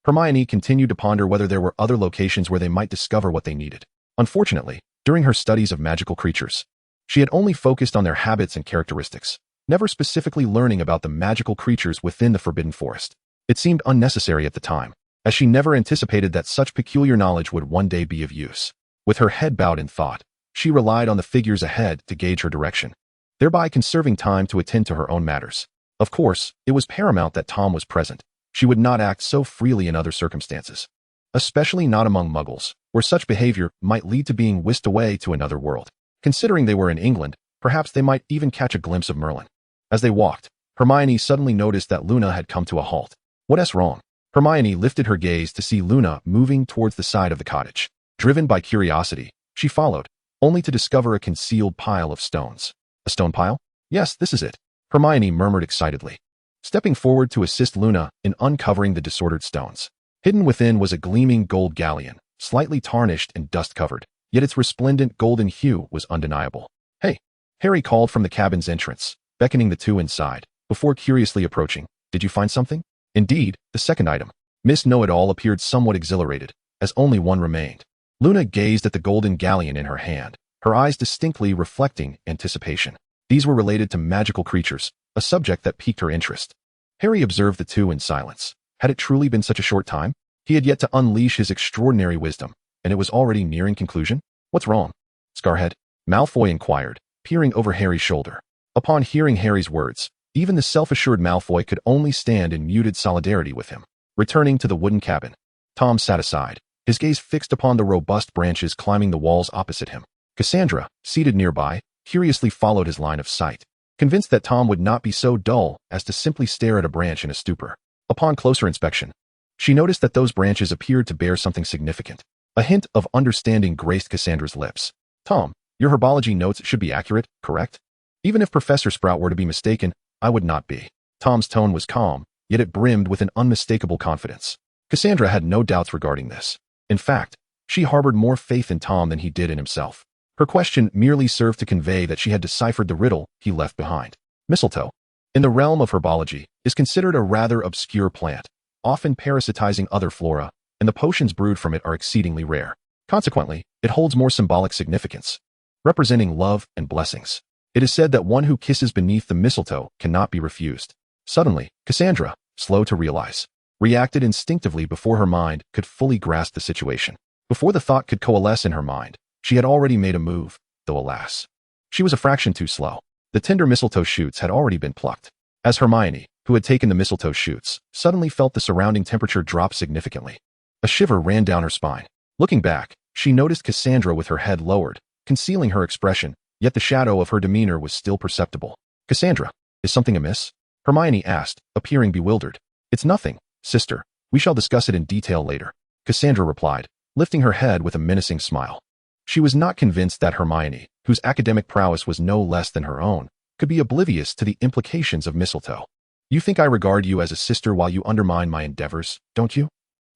Hermione continued to ponder whether there were other locations where they might discover what they needed. Unfortunately, during her studies of magical creatures, she had only focused on their habits and characteristics, never specifically learning about the magical creatures within the Forbidden Forest. It seemed unnecessary at the time, as she never anticipated that such peculiar knowledge would one day be of use. With her head bowed in thought, she relied on the figures ahead to gauge her direction, thereby conserving time to attend to her own matters. Of course, it was paramount that Tom was present. She would not act so freely in other circumstances, especially not among Muggles, where such behavior might lead to being whisked away to another world. Considering they were in England, perhaps they might even catch a glimpse of Merlin. As they walked, Hermione suddenly noticed that Luna had come to a halt. What's wrong? Hermione lifted her gaze to see Luna moving towards the side of the cottage. Driven by curiosity, she followed, only to discover a concealed pile of stones. A stone pile? Yes, this is it, Hermione murmured excitedly, stepping forward to assist Luna in uncovering the disordered stones. Hidden within was a gleaming gold galleon, slightly tarnished and dust-covered, yet its resplendent golden hue was undeniable. Hey, Harry called from the cabin's entrance, beckoning the two inside, before curiously approaching. Did you find something? Indeed, the second item. Miss Know-It-All appeared somewhat exhilarated, as only one remained. Luna gazed at the golden galleon in her hand, her eyes distinctly reflecting anticipation. These were related to magical creatures, a subject that piqued her interest. Harry observed the two in silence. Had it truly been such a short time? He had yet to unleash his extraordinary wisdom, and it was already nearing conclusion? What's wrong? Scarhead? Malfoy inquired, peering over Harry's shoulder. Upon hearing Harry's words, even the self-assured Malfoy could only stand in muted solidarity with him. Returning to the wooden cabin, Tom sat aside, his gaze fixed upon the robust branches climbing the walls opposite him. Cassandra, seated nearby, curiously followed his line of sight, convinced that Tom would not be so dull as to simply stare at a branch in a stupor. Upon closer inspection, she noticed that those branches appeared to bear something significant. A hint of understanding graced Cassandra's lips. Tom, your herbology notes should be accurate, correct? Even if Professor Sprout were to be mistaken, I would not be. Tom's tone was calm, yet it brimmed with an unmistakable confidence. Cassandra had no doubts regarding this. In fact, she harbored more faith in Tom than he did in himself. Her question merely served to convey that she had deciphered the riddle he left behind. Mistletoe, in the realm of herbology, is considered a rather obscure plant, often parasitizing other flora, and the potions brewed from it are exceedingly rare. Consequently, it holds more symbolic significance, representing love and blessings. It is said that one who kisses beneath the mistletoe cannot be refused. Suddenly, Cassandra, slow to realize, reacted instinctively before her mind could fully grasp the situation. Before the thought could coalesce in her mind, she had already made a move, though alas, she was a fraction too slow. The tender mistletoe shoots had already been plucked. As Hermione, who had taken the mistletoe shoots, suddenly felt the surrounding temperature drop significantly. A shiver ran down her spine. Looking back, she noticed Cassandra with her head lowered, concealing her expression, yet the shadow of her demeanor was still perceptible. "Cassandra, is something amiss?" Hermione asked, appearing bewildered. "It's nothing, sister. We shall discuss it in detail later," Cassandra replied, lifting her head with a menacing smile. She was not convinced that Hermione, whose academic prowess was no less than her own, could be oblivious to the implications of mistletoe. "You think I regard you as a sister while you undermine my endeavors, don't you?"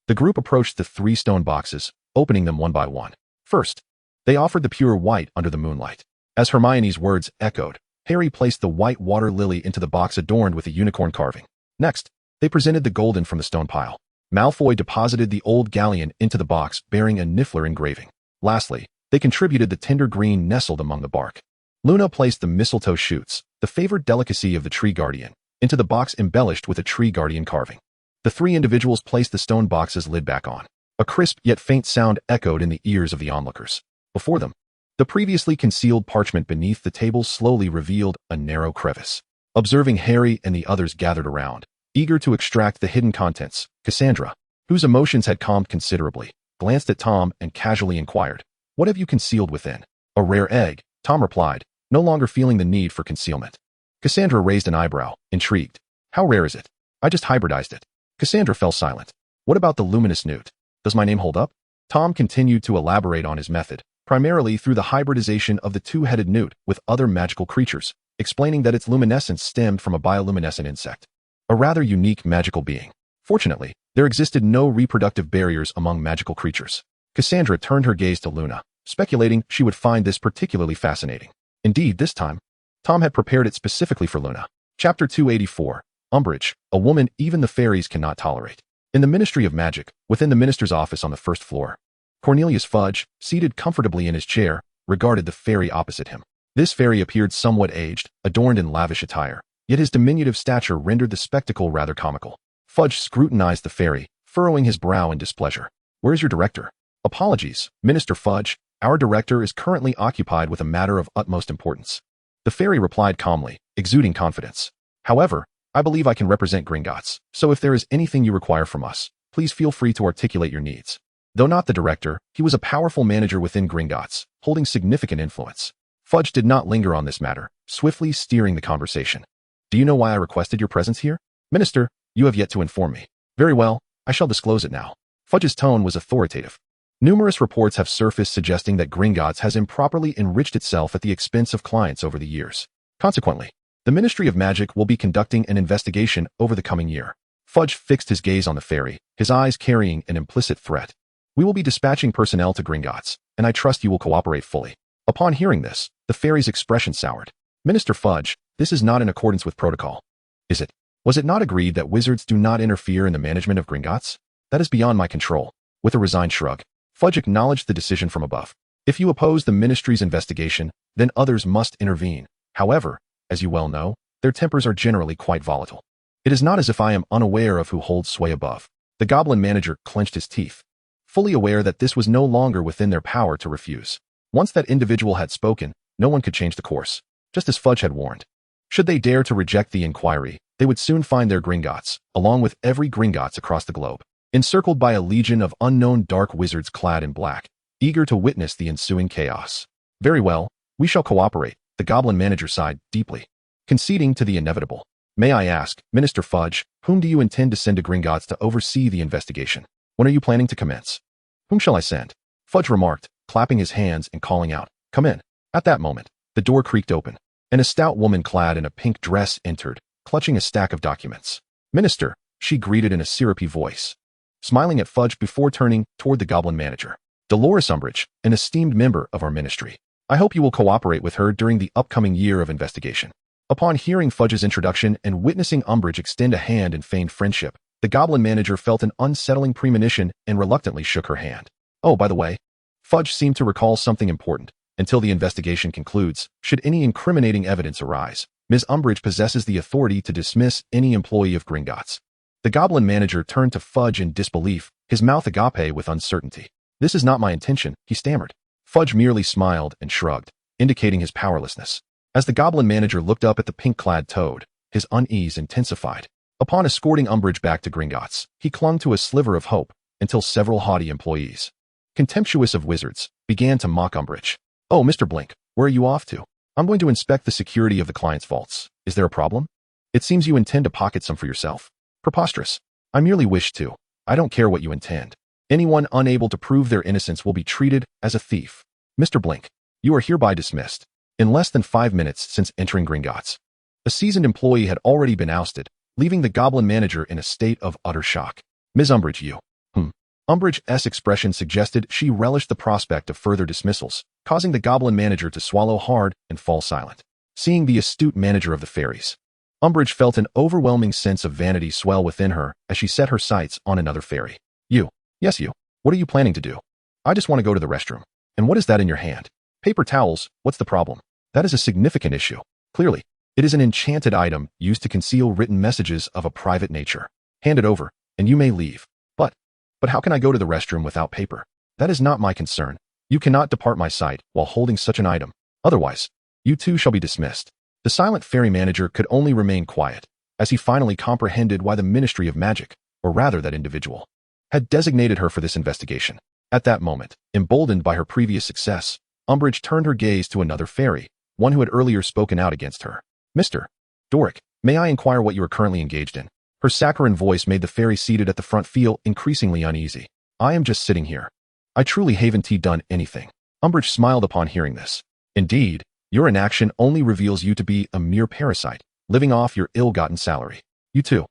The group approached the 3 stone boxes, opening them one by one. First, they offered the pure white under the moonlight. As Hermione's words echoed, Harry placed the white water lily into the box adorned with a unicorn carving. Next, they presented the golden from the stone pile. Malfoy deposited the old galleon into the box bearing a Niffler engraving. Lastly, they contributed the tender green nestled among the bark. Luna placed the mistletoe shoots, the favored delicacy of the tree guardian, into the box embellished with a tree guardian carving. The 3 individuals placed the stone box's lid back on. A crisp yet faint sound echoed in the ears of the onlookers. Before them, the previously concealed parchment beneath the table slowly revealed a narrow crevice. Observing Harry and the others gathered around, eager to extract the hidden contents, Cassandra, whose emotions had calmed considerably, glanced at Tom and casually inquired, "What have you concealed within?" "A rare egg," Tom replied, no longer feeling the need for concealment. Cassandra raised an eyebrow, intrigued. "How rare is it?" "I just hybridized it." Cassandra fell silent. "What about the luminous newt? Does my name hold up?" Tom continued to elaborate on his method, primarily through the hybridization of the 2-headed newt with other magical creatures, explaining that its luminescence stemmed from a bioluminescent insect, a rather unique magical being. Fortunately, there existed no reproductive barriers among magical creatures. Cassandra turned her gaze to Luna, speculating she would find this particularly fascinating. Indeed, this time, Tom had prepared it specifically for Luna. Chapter 284, Umbridge, a woman even the fairies cannot tolerate. In the Ministry of Magic, within the minister's office on the 1st floor, Cornelius Fudge, seated comfortably in his chair, regarded the fairy opposite him. This fairy appeared somewhat aged, adorned in lavish attire, yet his diminutive stature rendered the spectacle rather comical. Fudge scrutinized the fairy, furrowing his brow in displeasure. "Where is your director?" "Apologies, Minister Fudge. Our director is currently occupied with a matter of utmost importance." The fairy replied calmly, exuding confidence. "However, I believe I can represent Gringotts, so if there is anything you require from us, please feel free to articulate your needs." Though not the director, he was a powerful manager within Gringotts, holding significant influence. Fudge did not linger on this matter, swiftly steering the conversation. "Do you know why I requested your presence here?" "Minister, you have yet to inform me." "Very well, I shall disclose it now." Fudge's tone was authoritative. Numerous reports have surfaced suggesting that Gringotts has improperly enriched itself at the expense of clients over the years. Consequently, the Ministry of Magic will be conducting an investigation over the coming year. Fudge fixed his gaze on the fairy, his eyes carrying an implicit threat. "We will be dispatching personnel to Gringotts, and I trust you will cooperate fully." Upon hearing this, the fairy's expression soured. "Minister Fudge, this is not in accordance with protocol." "Is it? Was it not agreed that wizards do not interfere in the management of Gringotts?" "That is beyond my control." With a resigned shrug, Fudge acknowledged the decision from above. "If you oppose the ministry's investigation, then others must intervene. However, as you well know, their tempers are generally quite volatile. It is not as if I am unaware of who holds sway above." The goblin manager clenched his teeth, fully aware that this was no longer within their power to refuse. Once that individual had spoken, no one could change the course, just as Fudge had warned. Should they dare to reject the inquiry, they would soon find their Gringotts, along with every Gringotts across the globe, encircled by a legion of unknown dark wizards clad in black, eager to witness the ensuing chaos. "Very well, we shall cooperate," the goblin manager sighed deeply, conceding to the inevitable. "May I ask, Minister Fudge, whom do you intend to send to Gringotts to oversee the investigation? When are you planning to commence?" "Whom shall I send?" Fudge remarked, clapping his hands and calling out, "Come in." At that moment, the door creaked open. and a stout woman clad in a pink dress entered, clutching a stack of documents. "Minister," she greeted in a syrupy voice, smiling at Fudge before turning toward the goblin manager. "Dolores Umbridge, an esteemed member of our ministry. I hope you will cooperate with her during the upcoming year of investigation." Upon hearing Fudge's introduction and witnessing Umbridge extend a hand in feigned friendship, the goblin manager felt an unsettling premonition and reluctantly shook her hand. "Oh, by the way," Fudge seemed to recall something important. "Until the investigation concludes, should any incriminating evidence arise, Ms. Umbridge possesses the authority to dismiss any employee of Gringotts." The goblin manager turned to Fudge in disbelief, his mouth agape with uncertainty. "This is not my intention," he stammered. Fudge merely smiled and shrugged, indicating his powerlessness. As the goblin manager looked up at the pink-clad toad, his unease intensified. Upon escorting Umbridge back to Gringotts, he clung to a sliver of hope until several haughty employees, contemptuous of wizards, began to mock Umbridge. "Oh, Mr. Blink, where are you off to?" "I'm going to inspect the security of the client's vaults. Is there a problem?" "It seems you intend to pocket some for yourself." "Preposterous. I merely wish to. I don't care what you intend. Anyone unable to prove their innocence will be treated as a thief. Mr. Blink, you are hereby dismissed." In less than 5 minutes since entering Gringotts, a seasoned employee had already been ousted, leaving the goblin manager in a state of utter shock. "Ms. Umbridge, you..." Umbridge's expression suggested she relished the prospect of further dismissals, causing the goblin manager to swallow hard and fall silent. Seeing the astute manager of the fairies, Umbridge felt an overwhelming sense of vanity swell within her as she set her sights on another fairy. "You. Yes, you. What are you planning to do?" "I just want to go to the restroom." "And what is that in your hand?" "Paper towels. What's the problem?" "That is a significant issue. Clearly, it is an enchanted item used to conceal written messages of a private nature. Hand it over, and you may leave." But how can I go to the restroom without paper?" "That is not my concern. You cannot depart my sight while holding such an item. Otherwise, you too shall be dismissed." The silent fairy manager could only remain quiet, as he finally comprehended why the Ministry of Magic, or rather that individual, had designated her for this investigation. At that moment, emboldened by her previous success, Umbridge turned her gaze to another fairy, one who had earlier spoken out against her. "Mr. Doric, may I inquire what you are currently engaged in?" Her saccharine voice made the fairy seated at the front feel increasingly uneasy. "I am just sitting here. I truly haven't done anything." Umbridge smiled upon hearing this. "Indeed, your inaction only reveals you to be a mere parasite, living off your ill-gotten salary. You too."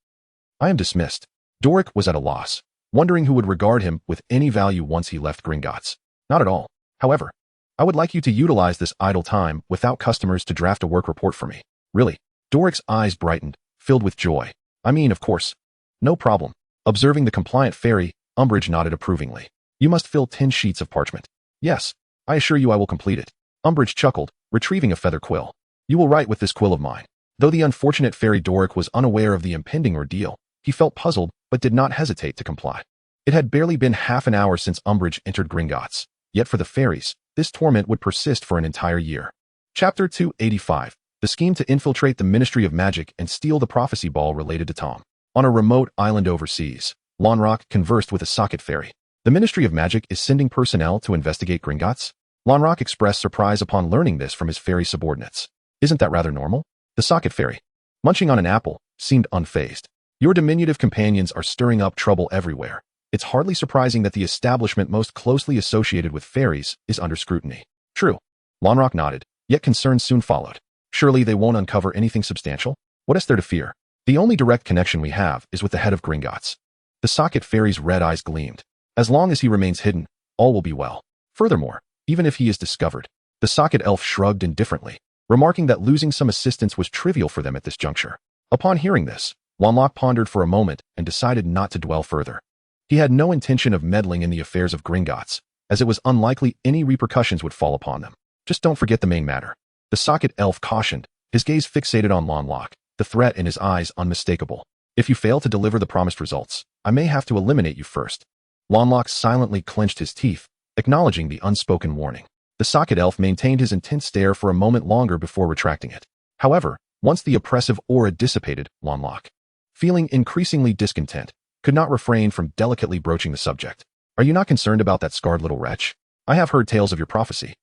"I am dismissed." Doric was at a loss, wondering who would regard him with any value once he left Gringotts. "Not at all. However, I would like you to utilize this idle time without customers to draft a work report for me." "Really?" Doric's eyes brightened, filled with joy. "I mean, of course." "No problem." Observing the compliant fairy, Umbridge nodded approvingly. "You must fill 10 sheets of parchment." "Yes, I assure you I will complete it." Umbridge chuckled, retrieving a feather quill. "You will write with this quill of mine." Though the unfortunate fairy Doric was unaware of the impending ordeal, he felt puzzled but did not hesitate to comply. It had barely been half an hour since Umbridge entered Gringotts, yet for the fairies, this torment would persist for an entire year. Chapter 285. The scheme to infiltrate the Ministry of Magic and steal the prophecy ball related to Tom. On a remote island overseas, Lonrock conversed with a socket fairy. "The Ministry of Magic is sending personnel to investigate Gringotts?" Lonrock expressed surprise upon learning this from his fairy subordinates. "Isn't that rather normal?" The socket fairy, munching on an apple, seemed unfazed. "Your diminutive companions are stirring up trouble everywhere. It's hardly surprising that the establishment most closely associated with fairies is under scrutiny." "True." Lonrock nodded, yet concern soon followed. "Surely they won't uncover anything substantial? What is there to fear? The only direct connection we have is with the head of Gringotts." The socket fairy's red eyes gleamed. "As long as he remains hidden, all will be well. Furthermore, even if he is discovered..." The socket elf shrugged indifferently, remarking that losing some assistance was trivial for them at this juncture. Upon hearing this, Lonrock pondered for a moment and decided not to dwell further. He had no intention of meddling in the affairs of Gringotts, as it was unlikely any repercussions would fall upon them. "Just don't forget the main matter," the socket elf cautioned, his gaze fixated on Lonrock, the threat in his eyes unmistakable. "If you fail to deliver the promised results, I may have to eliminate you first." Lonrock silently clenched his teeth, acknowledging the unspoken warning. The socket elf maintained his intense stare for a moment longer before retracting it. However, once the oppressive aura dissipated, Lonrock, feeling increasingly discontent, could not refrain from delicately broaching the subject. "Are you not concerned about that scarred little wretch? I have heard tales of your prophecy."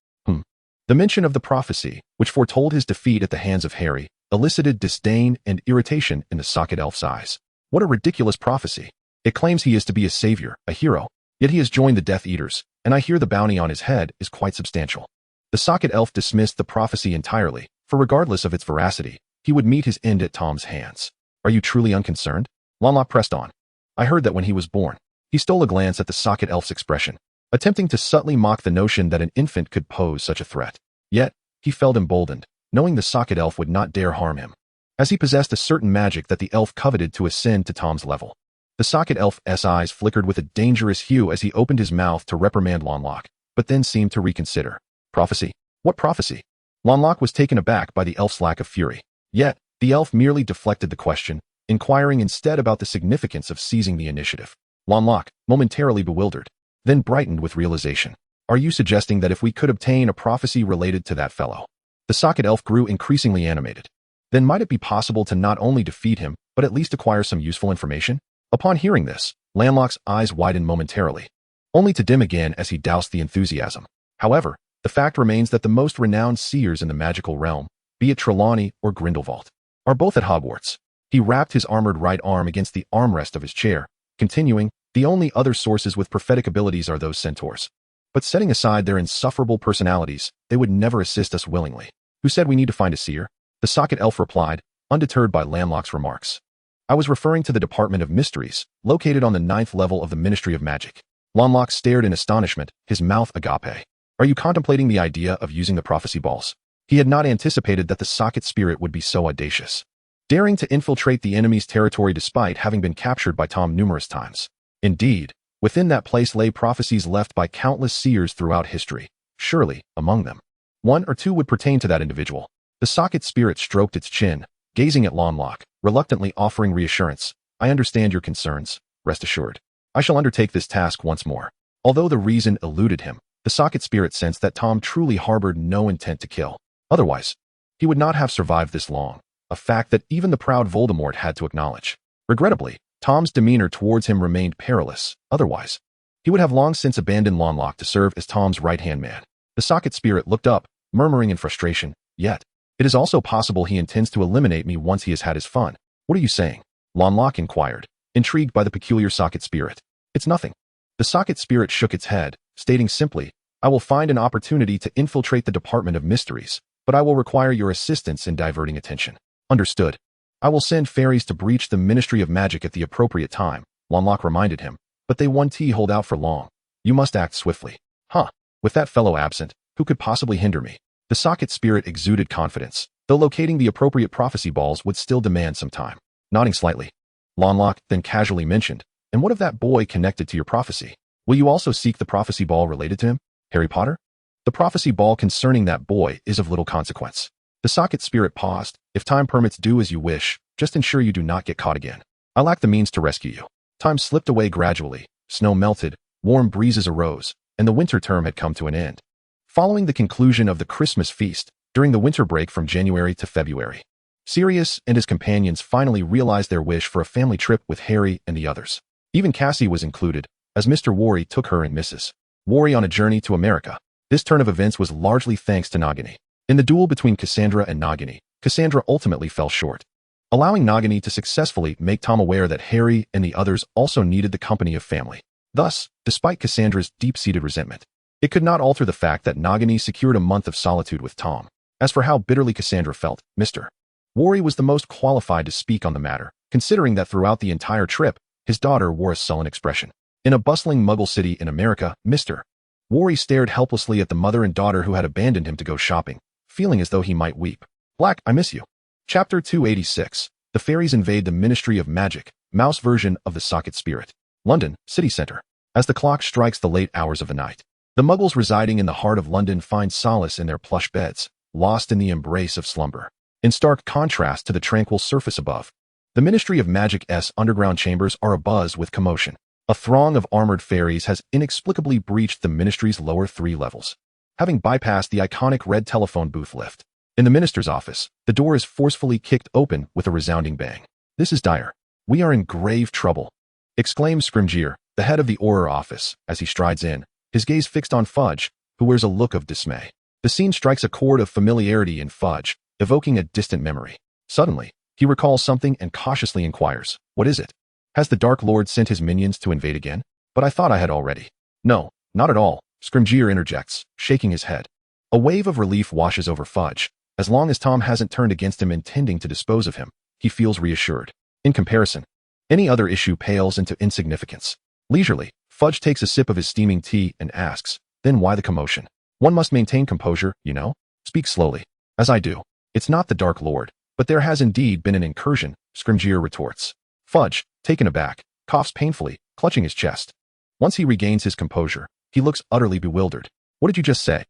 The mention of the prophecy, which foretold his defeat at the hands of Harry, elicited disdain and irritation in the socket elf's eyes. "What a ridiculous prophecy. It claims he is to be a savior, a hero, yet he has joined the Death Eaters, and I hear the bounty on his head is quite substantial." The socket elf dismissed the prophecy entirely, for regardless of its veracity, he would meet his end at Tom's hands. Are you truly unconcerned? Lanlock pressed on. I heard that when he was born. He stole a glance at the socket elf's expression, attempting to subtly mock the notion that an infant could pose such a threat. Yet, he felt emboldened, knowing the socket elf would not dare harm him, as he possessed a certain magic that the elf coveted to ascend to Tom's level. The socket elf's eyes flickered with a dangerous hue as he opened his mouth to reprimand Lanlock, but then seemed to reconsider. Prophecy? What prophecy? Lanlock was taken aback by the elf's lack of fury. Yet, the elf merely deflected the question, inquiring instead about the significance of seizing the initiative. Lanlock, momentarily bewildered, then brightened with realization. Are you suggesting that if we could obtain a prophecy related to that fellow? The socket elf grew increasingly animated. Then might it be possible to not only defeat him, but at least acquire some useful information? Upon hearing this, Lanlock's eyes widened momentarily, only to dim again as he doused the enthusiasm. However, the fact remains that the most renowned seers in the magical realm, be it Trelawney or Grindelwald, are both at Hogwarts. He wrapped his armored right arm against the armrest of his chair, continuing, the only other sources with prophetic abilities are those centaurs. But setting aside their insufferable personalities, they would never assist us willingly. Who said we need to find a seer? The socket elf replied, undeterred by Lanlock's remarks. I was referring to the Department of Mysteries, located on the 9th level of the Ministry of Magic. Lanlock stared in astonishment, his mouth agape. Are you contemplating the idea of using the prophecy balls? He had not anticipated that the socket spirit would be so audacious, daring to infiltrate the enemy's territory despite having been captured by Tom numerous times. Indeed, within that place lay prophecies left by countless seers throughout history. Surely, among them, one or two would pertain to that individual. The socket spirit stroked its chin, gazing at Lanlock, reluctantly offering reassurance. I understand your concerns, rest assured. I shall undertake this task once more. Although the reason eluded him, the socket spirit sensed that Tom truly harbored no intent to kill. Otherwise, he would not have survived this long, a fact that even the proud Voldemort had to acknowledge. Regrettably, Tom's demeanor towards him remained perilous. Otherwise, he would have long since abandoned Lanlock to serve as Tom's right-hand man. The socket spirit looked up, murmuring in frustration, yet, it is also possible he intends to eliminate me once he has had his fun. What are you saying? Lanlock inquired, intrigued by the peculiar socket spirit. It's nothing. The socket spirit shook its head, stating simply, I will find an opportunity to infiltrate the Department of Mysteries, but I will require your assistance in diverting attention. Understood. I will send fairies to breach the Ministry of Magic at the appropriate time, Lanlock reminded him, but they won't hold out for long. You must act swiftly. Huh. With that fellow absent, who could possibly hinder me? The socket spirit exuded confidence, though locating the appropriate prophecy balls would still demand some time. Nodding slightly, Lanlock then casually mentioned, and what of that boy connected to your prophecy? Will you also seek the prophecy ball related to him, Harry Potter? The prophecy ball concerning that boy is of little consequence. The socket spirit paused. If time permits, do as you wish, just ensure you do not get caught again. I lack the means to rescue you. Time slipped away gradually, snow melted, warm breezes arose, and the winter term had come to an end. Following the conclusion of the Christmas feast, during the winter break from January to February, Sirius and his companions finally realized their wish for a family trip with Harry and the others. Even Cassie was included, as Mr. Worry took her and Mrs. Worry on a journey to America. This turn of events was largely thanks to Nagini. In the duel between Cassandra and Nagini, Cassandra ultimately fell short, allowing Nagini to successfully make Tom aware that Harry and the others also needed the company of family. Thus, despite Cassandra's deep-seated resentment, it could not alter the fact that Nagini secured a month of solitude with Tom. As for how bitterly Cassandra felt, Mr. Worry was the most qualified to speak on the matter, considering that throughout the entire trip, his daughter wore a sullen expression. In a bustling Muggle city in America, Mr. Worry stared helplessly at the mother and daughter who had abandoned him to go shopping, feeling as though he might weep. Black, I miss you. Chapter 286. The Fairies Invade the Ministry of Magic, mouse version of the Socket Spirit. London, city centre. As the clock strikes the late hours of the night, the Muggles residing in the heart of London find solace in their plush beds, lost in the embrace of slumber. In stark contrast to the tranquil surface above, the Ministry of Magic's underground chambers are abuzz with commotion. A throng of armored fairies has inexplicably breached the Ministry's lower 3 levels, having bypassed the iconic red telephone booth lift. In the Minister's office, the door is forcefully kicked open with a resounding bang. This is dire. We are in grave trouble, exclaims Scrimgeour, the head of the Auror office, as he strides in, his gaze fixed on Fudge, who wears a look of dismay. The scene strikes a chord of familiarity in Fudge, evoking a distant memory. Suddenly, he recalls something and cautiously inquires, what is it? Has the Dark Lord sent his minions to invade again? But I thought I had already. No, not at all, Scrimgeour interjects, shaking his head. A wave of relief washes over Fudge, As long as Tom hasn't turned against him intending to dispose of him, he feels reassured. In comparison, any other issue pales into insignificance. Leisurely, Fudge takes a sip of his steaming tea and asks, then why the commotion? One must maintain composure, you know? Speak slowly. As I do. It's not the Dark Lord, but there has indeed been an incursion, Scrimgeour retorts. Fudge, taken aback, coughs painfully, clutching his chest. Once he regains his composure, he looks utterly bewildered. What did you just say?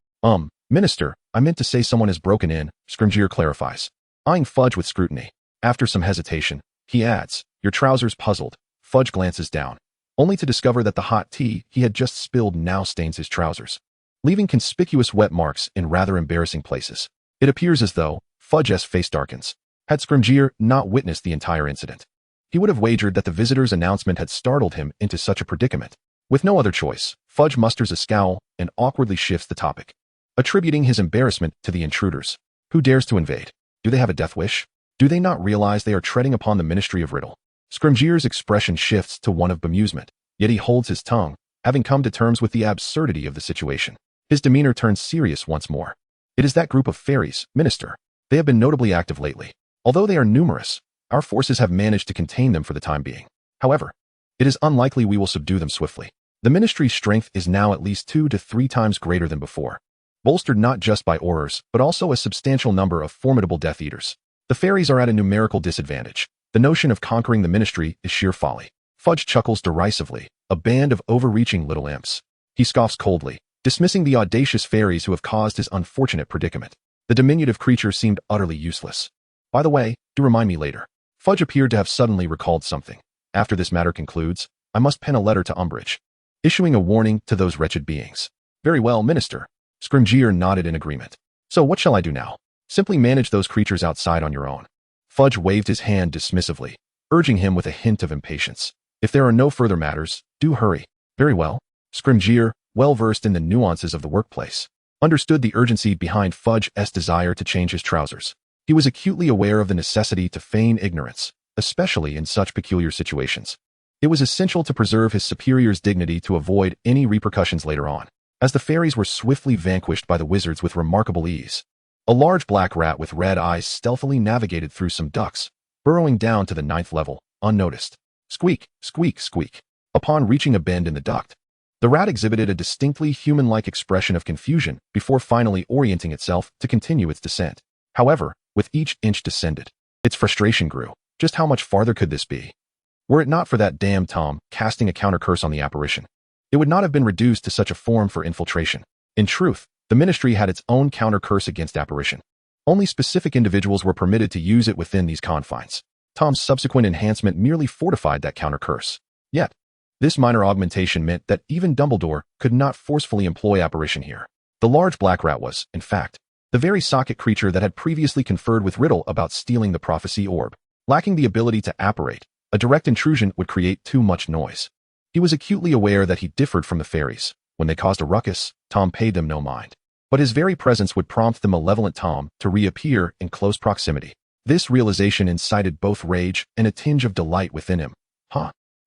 Minister, I meant to say someone has broken in, Scrimgeour clarifies. Eyeing Fudge with scrutiny. After some hesitation, he adds, your trousers puzzled. Fudge glances down, only to discover that the hot tea he had just spilled now stains his trousers, leaving conspicuous wet marks in rather embarrassing places. It appears as though Fudge's face darkens. Had Scrimgeour not witnessed the entire incident, he would have wagered that the visitor's announcement had startled him into such a predicament. With no other choice, Fudge musters a scowl and awkwardly shifts the topic, attributing his embarrassment to the intruders. Who dares to invade? Do they have a death wish? Do they not realize they are treading upon the Ministry of Riddle? Scrimgeour's expression shifts to one of bemusement, yet he holds his tongue, having come to terms with the absurdity of the situation. His demeanor turns serious once more. It is that group of fairies, Minister. They have been notably active lately. Although they are numerous, our forces have managed to contain them for the time being. However, it is unlikely we will subdue them swiftly. The Ministry's strength is now at least 2 to 3 times greater than before, bolstered not just by Aurors, but also a substantial number of formidable Death Eaters. The fairies are at a numerical disadvantage. The notion of conquering the Ministry is sheer folly. Fudge chuckles derisively, a band of overreaching little imps. He scoffs coldly, dismissing the audacious fairies who have caused his unfortunate predicament. The diminutive creature seemed utterly useless. By the way, do remind me later. Fudge appeared to have suddenly recalled something. After this matter concludes, I must pen a letter to Umbridge, issuing a warning to those wretched beings. Very well, Minister. Scrimgeour nodded in agreement. So what shall I do now? Simply manage those creatures outside on your own. Fudge waved his hand dismissively, urging him with a hint of impatience. If there are no further matters, do hurry. Very well. Scrimgeour, well versed in the nuances of the workplace, understood the urgency behind Fudge's desire to change his trousers. He was acutely aware of the necessity to feign ignorance, especially in such peculiar situations. It was essential to preserve his superior's dignity to avoid any repercussions later on, as the fairies were swiftly vanquished by the wizards with remarkable ease. A large black rat with red eyes stealthily navigated through some ducts, burrowing down to the 9th level, unnoticed. Squeak, squeak, squeak. Upon reaching a bend in the duct, the rat exhibited a distinctly human-like expression of confusion before finally orienting itself to continue its descent. However, with each inch descended, its frustration grew. Just how much farther could this be? Were it not for that damned Tom casting a counter-curse on the apparition, it would not have been reduced to such a form for infiltration. In truth, the Ministry had its own counter-curse against apparition. Only specific individuals were permitted to use it within these confines. Tom's subsequent enhancement merely fortified that counter-curse. Yet, this minor augmentation meant that even Dumbledore could not forcefully employ apparition here. The large black rat was, in fact, the very socket creature that had previously conferred with Riddle about stealing the prophecy orb. Lacking the ability to apparate, a direct intrusion would create too much noise. He was acutely aware that he differed from the fairies. When they caused a ruckus, Tom paid them no mind. But his very presence would prompt the malevolent Tom to reappear in close proximity. This realization incited both rage and a tinge of delight within him.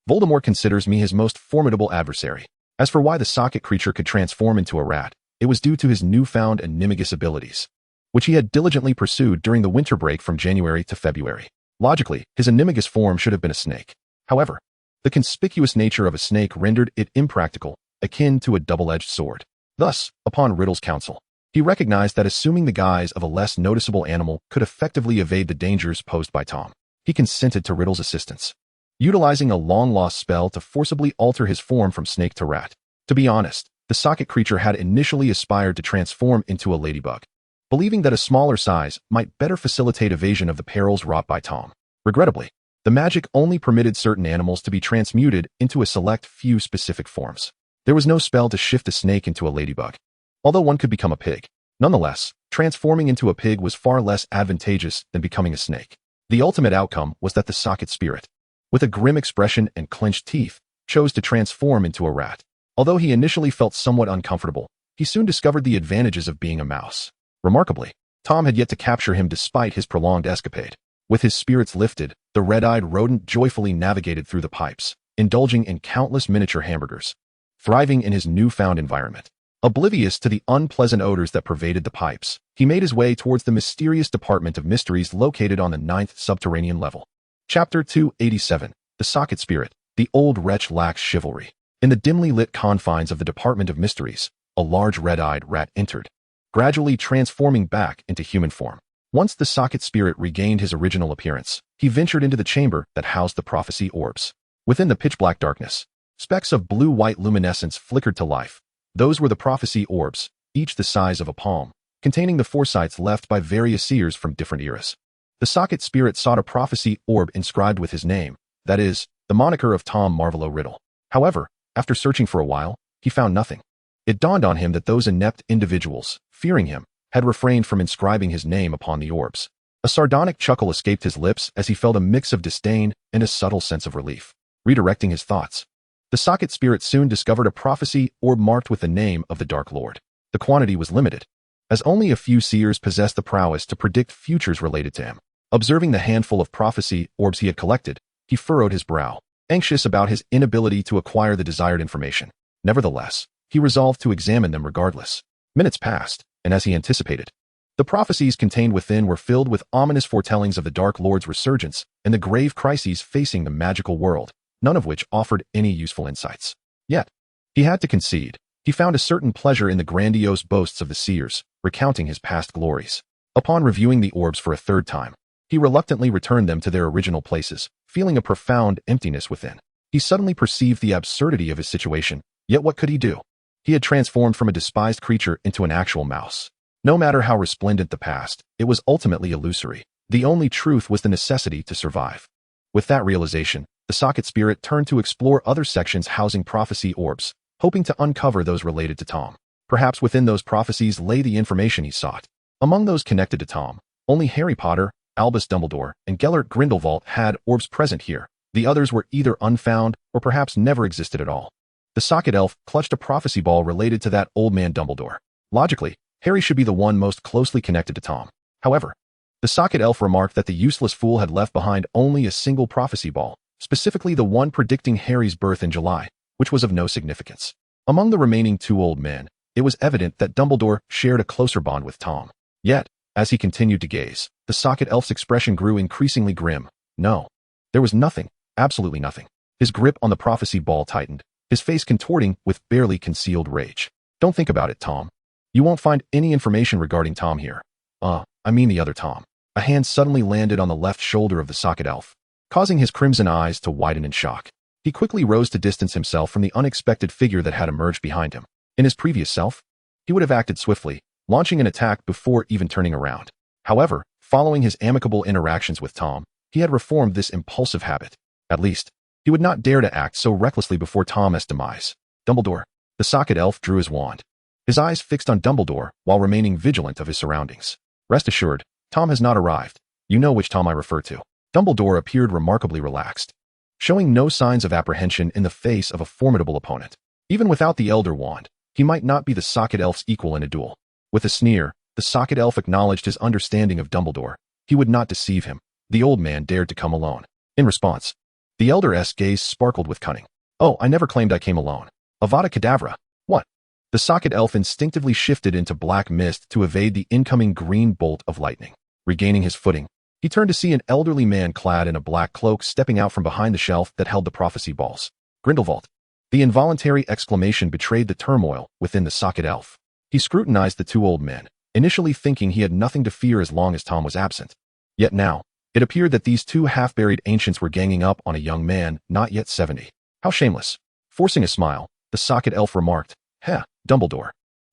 Voldemort considers me his most formidable adversary. As for why the socket creature could transform into a rat, it was due to his newfound animagus abilities, which he had diligently pursued during the winter break from January to February. Logically, his animagus form should have been a snake. However, the conspicuous nature of a snake rendered it impractical, akin to a double-edged sword. Thus, upon Riddle's counsel, he recognized that assuming the guise of a less noticeable animal could effectively evade the dangers posed by Tom. He consented to Riddle's assistance, utilizing a long-lost spell to forcibly alter his form from snake to rat. To be honest, the socket creature had initially aspired to transform into a ladybug, believing that a smaller size might better facilitate evasion of the perils wrought by Tom. Regrettably, the magic only permitted certain animals to be transmuted into a select few specific forms. There was no spell to shift a snake into a ladybug, although one could become a pig. Nonetheless, transforming into a pig was far less advantageous than becoming a snake. The ultimate outcome was that the socket spirit, with a grim expression and clenched teeth, chose to transform into a rat. Although he initially felt somewhat uncomfortable, he soon discovered the advantages of being a mouse. Remarkably, Tom had yet to capture him despite his prolonged escapade. With his spirits lifted, the red-eyed rodent joyfully navigated through the pipes, indulging in countless miniature hamburgers, thriving in his newfound environment. Oblivious to the unpleasant odors that pervaded the pipes, he made his way towards the mysterious Department of Mysteries located on the 9th subterranean level. Chapter 287. The Socket Spirit. The old wretch lacks chivalry. In the dimly lit confines of the Department of Mysteries, a large red-eyed rat entered, gradually transforming back into human form. Once the Socket Spirit regained his original appearance, he ventured into the chamber that housed the prophecy orbs. Within the pitch-black darkness, specks of blue-white luminescence flickered to life. Those were the prophecy orbs, each the size of a palm, containing the foresights left by various seers from different eras. The Socket Spirit sought a prophecy orb inscribed with his name, that is, the moniker of Tom Riddle. However, after searching for a while, he found nothing. It dawned on him that those inept individuals, fearing him, had refrained from inscribing his name upon the orbs. A sardonic chuckle escaped his lips as he felt a mix of disdain and a subtle sense of relief. Redirecting his thoughts, the Socket Spirit soon discovered a prophecy orb marked with the name of the Dark Lord. The quantity was limited, as only a few seers possessed the prowess to predict futures related to him. Observing the handful of prophecy orbs he had collected, he furrowed his brow, anxious about his inability to acquire the desired information. Nevertheless, he resolved to examine them regardless. Minutes passed, and as he anticipated, the prophecies contained within were filled with ominous foretellings of the Dark Lord's resurgence and the grave crises facing the magical world, none of which offered any useful insights. Yet, he had to concede, he found a certain pleasure in the grandiose boasts of the seers, recounting his past glories. Upon reviewing the orbs for a third time, he reluctantly returned them to their original places, feeling a profound emptiness within. He suddenly perceived the absurdity of his situation, yet what could he do? He had transformed from a despised creature into an actual mouse. No matter how resplendent the past, it was ultimately illusory. The only truth was the necessity to survive. With that realization, the Socket Spirit turned to explore other sections housing prophecy orbs, hoping to uncover those related to Tom. Perhaps within those prophecies lay the information he sought. Among those connected to Tom, only Harry Potter, Albus Dumbledore, and Gellert Grindelwald had orbs present here. The others were either unfound or perhaps never existed at all. The Socket Elf clutched a prophecy ball related to that old man Dumbledore. Logically, Harry should be the one most closely connected to Tom. However, the Socket Elf remarked that the useless fool had left behind only a single prophecy ball, specifically the one predicting Harry's birth in July, which was of no significance. Among the remaining two old men, it was evident that Dumbledore shared a closer bond with Tom. Yet, as he continued to gaze, the Socket Elf's expression grew increasingly grim. No. There was nothing, absolutely nothing. His grip on the prophecy ball tightened, his face contorting with barely concealed rage. Don't think about it, Tom. You won't find any information regarding Tom here. I mean the other Tom. A hand suddenly landed on the left shoulder of the Socket Elf, causing his crimson eyes to widen in shock. He quickly rose to distance himself from the unexpected figure that had emerged behind him. In his previous self, he would have acted swiftly, launching an attack before even turning around. However, following his amicable interactions with Tom, he had reformed this impulsive habit. At least, he would not dare to act so recklessly before Tom's demise. Dumbledore. The Socket Elf drew his wand, his eyes fixed on Dumbledore while remaining vigilant of his surroundings. Rest assured, Tom has not arrived. You know which Tom I refer to. Dumbledore appeared remarkably relaxed, showing no signs of apprehension in the face of a formidable opponent. Even without the Elder Wand, he might not be the Socket Elf's equal in a duel. With a sneer, the Socket Elf acknowledged his understanding of Dumbledore. He would not deceive him. The old man dared to come alone. In response, the Elder's gaze sparkled with cunning. Oh, I never claimed I came alone. Avada Kedavra. What? The Socket Elf instinctively shifted into black mist to evade the incoming green bolt of lightning. Regaining his footing, he turned to see an elderly man clad in a black cloak stepping out from behind the shelf that held the prophecy balls. Grindelwald. The involuntary exclamation betrayed the turmoil within the Socket Elf. He scrutinized the two old men, initially thinking he had nothing to fear as long as Tom was absent. Yet now, it appeared that these two half-buried ancients were ganging up on a young man not yet 70. How shameless. Forcing a smile, the Socket Elf remarked, Heh, Dumbledore.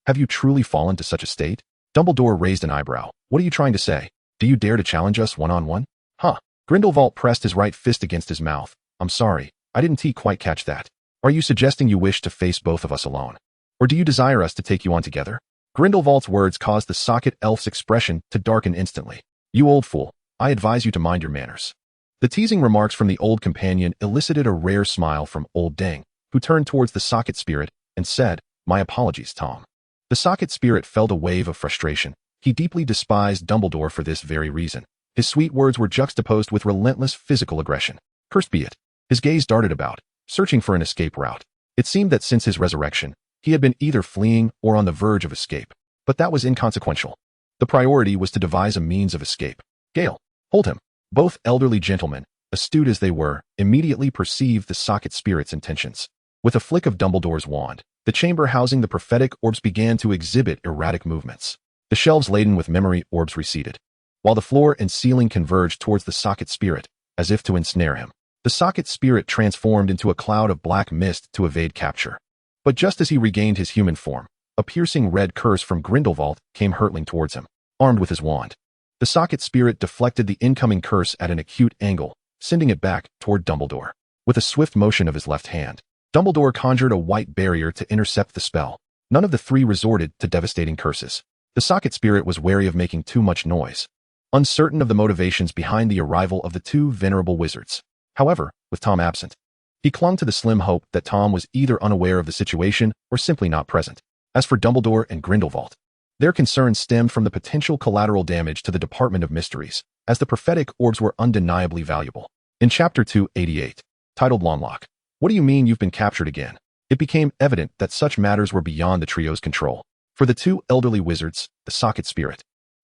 Have you truly fallen to such a state? Dumbledore raised an eyebrow. What are you trying to say? Do you dare to challenge us one-on-one? Huh. Grindelwald pressed his right fist against his mouth. I'm sorry, I didn't quite catch that. Are you suggesting you wish to face both of us alone? Or do you desire us to take you on together? Grindelwald's words caused the Socket Elf's expression to darken instantly. You old fool, I advise you to mind your manners. The teasing remarks from the old companion elicited a rare smile from Old Dang, who turned towards the Socket Spirit and said, My apologies, Tom. The Socket Spirit felt a wave of frustration. He deeply despised Dumbledore for this very reason. His sweet words were juxtaposed with relentless physical aggression. Cursed be it. His gaze darted about, searching for an escape route. It seemed that since his resurrection, He had been either fleeing or on the verge of escape, but that was inconsequential. The priority was to devise a means of escape. Gale, hold him. Both elderly gentlemen, astute as they were, immediately perceived the socket spirit's intentions. With a flick of Dumbledore's wand, the chamber housing the prophetic orbs began to exhibit erratic movements. The shelves laden with memory orbs receded, while the floor and ceiling converged towards the socket spirit, as if to ensnare him. The socket spirit transformed into a cloud of black mist to evade capture. But just as he regained his human form, a piercing red curse from Grindelwald came hurtling towards him, armed with his wand. The socket spirit deflected the incoming curse at an acute angle, sending it back toward Dumbledore. With a swift motion of his left hand, Dumbledore conjured a white barrier to intercept the spell. None of the three resorted to devastating curses. The socket spirit was wary of making too much noise, uncertain of the motivations behind the arrival of the two venerable wizards. However, with Tom absent, he clung to the slim hope that Tom was either unaware of the situation or simply not present. As for Dumbledore and Grindelwald, their concerns stemmed from the potential collateral damage to the Department of Mysteries, as the prophetic orbs were undeniably valuable. In Chapter 288, titled Lawnlock, "What do you mean you've been captured again?" it became evident that such matters were beyond the trio's control. For the two elderly wizards, the socket spirit,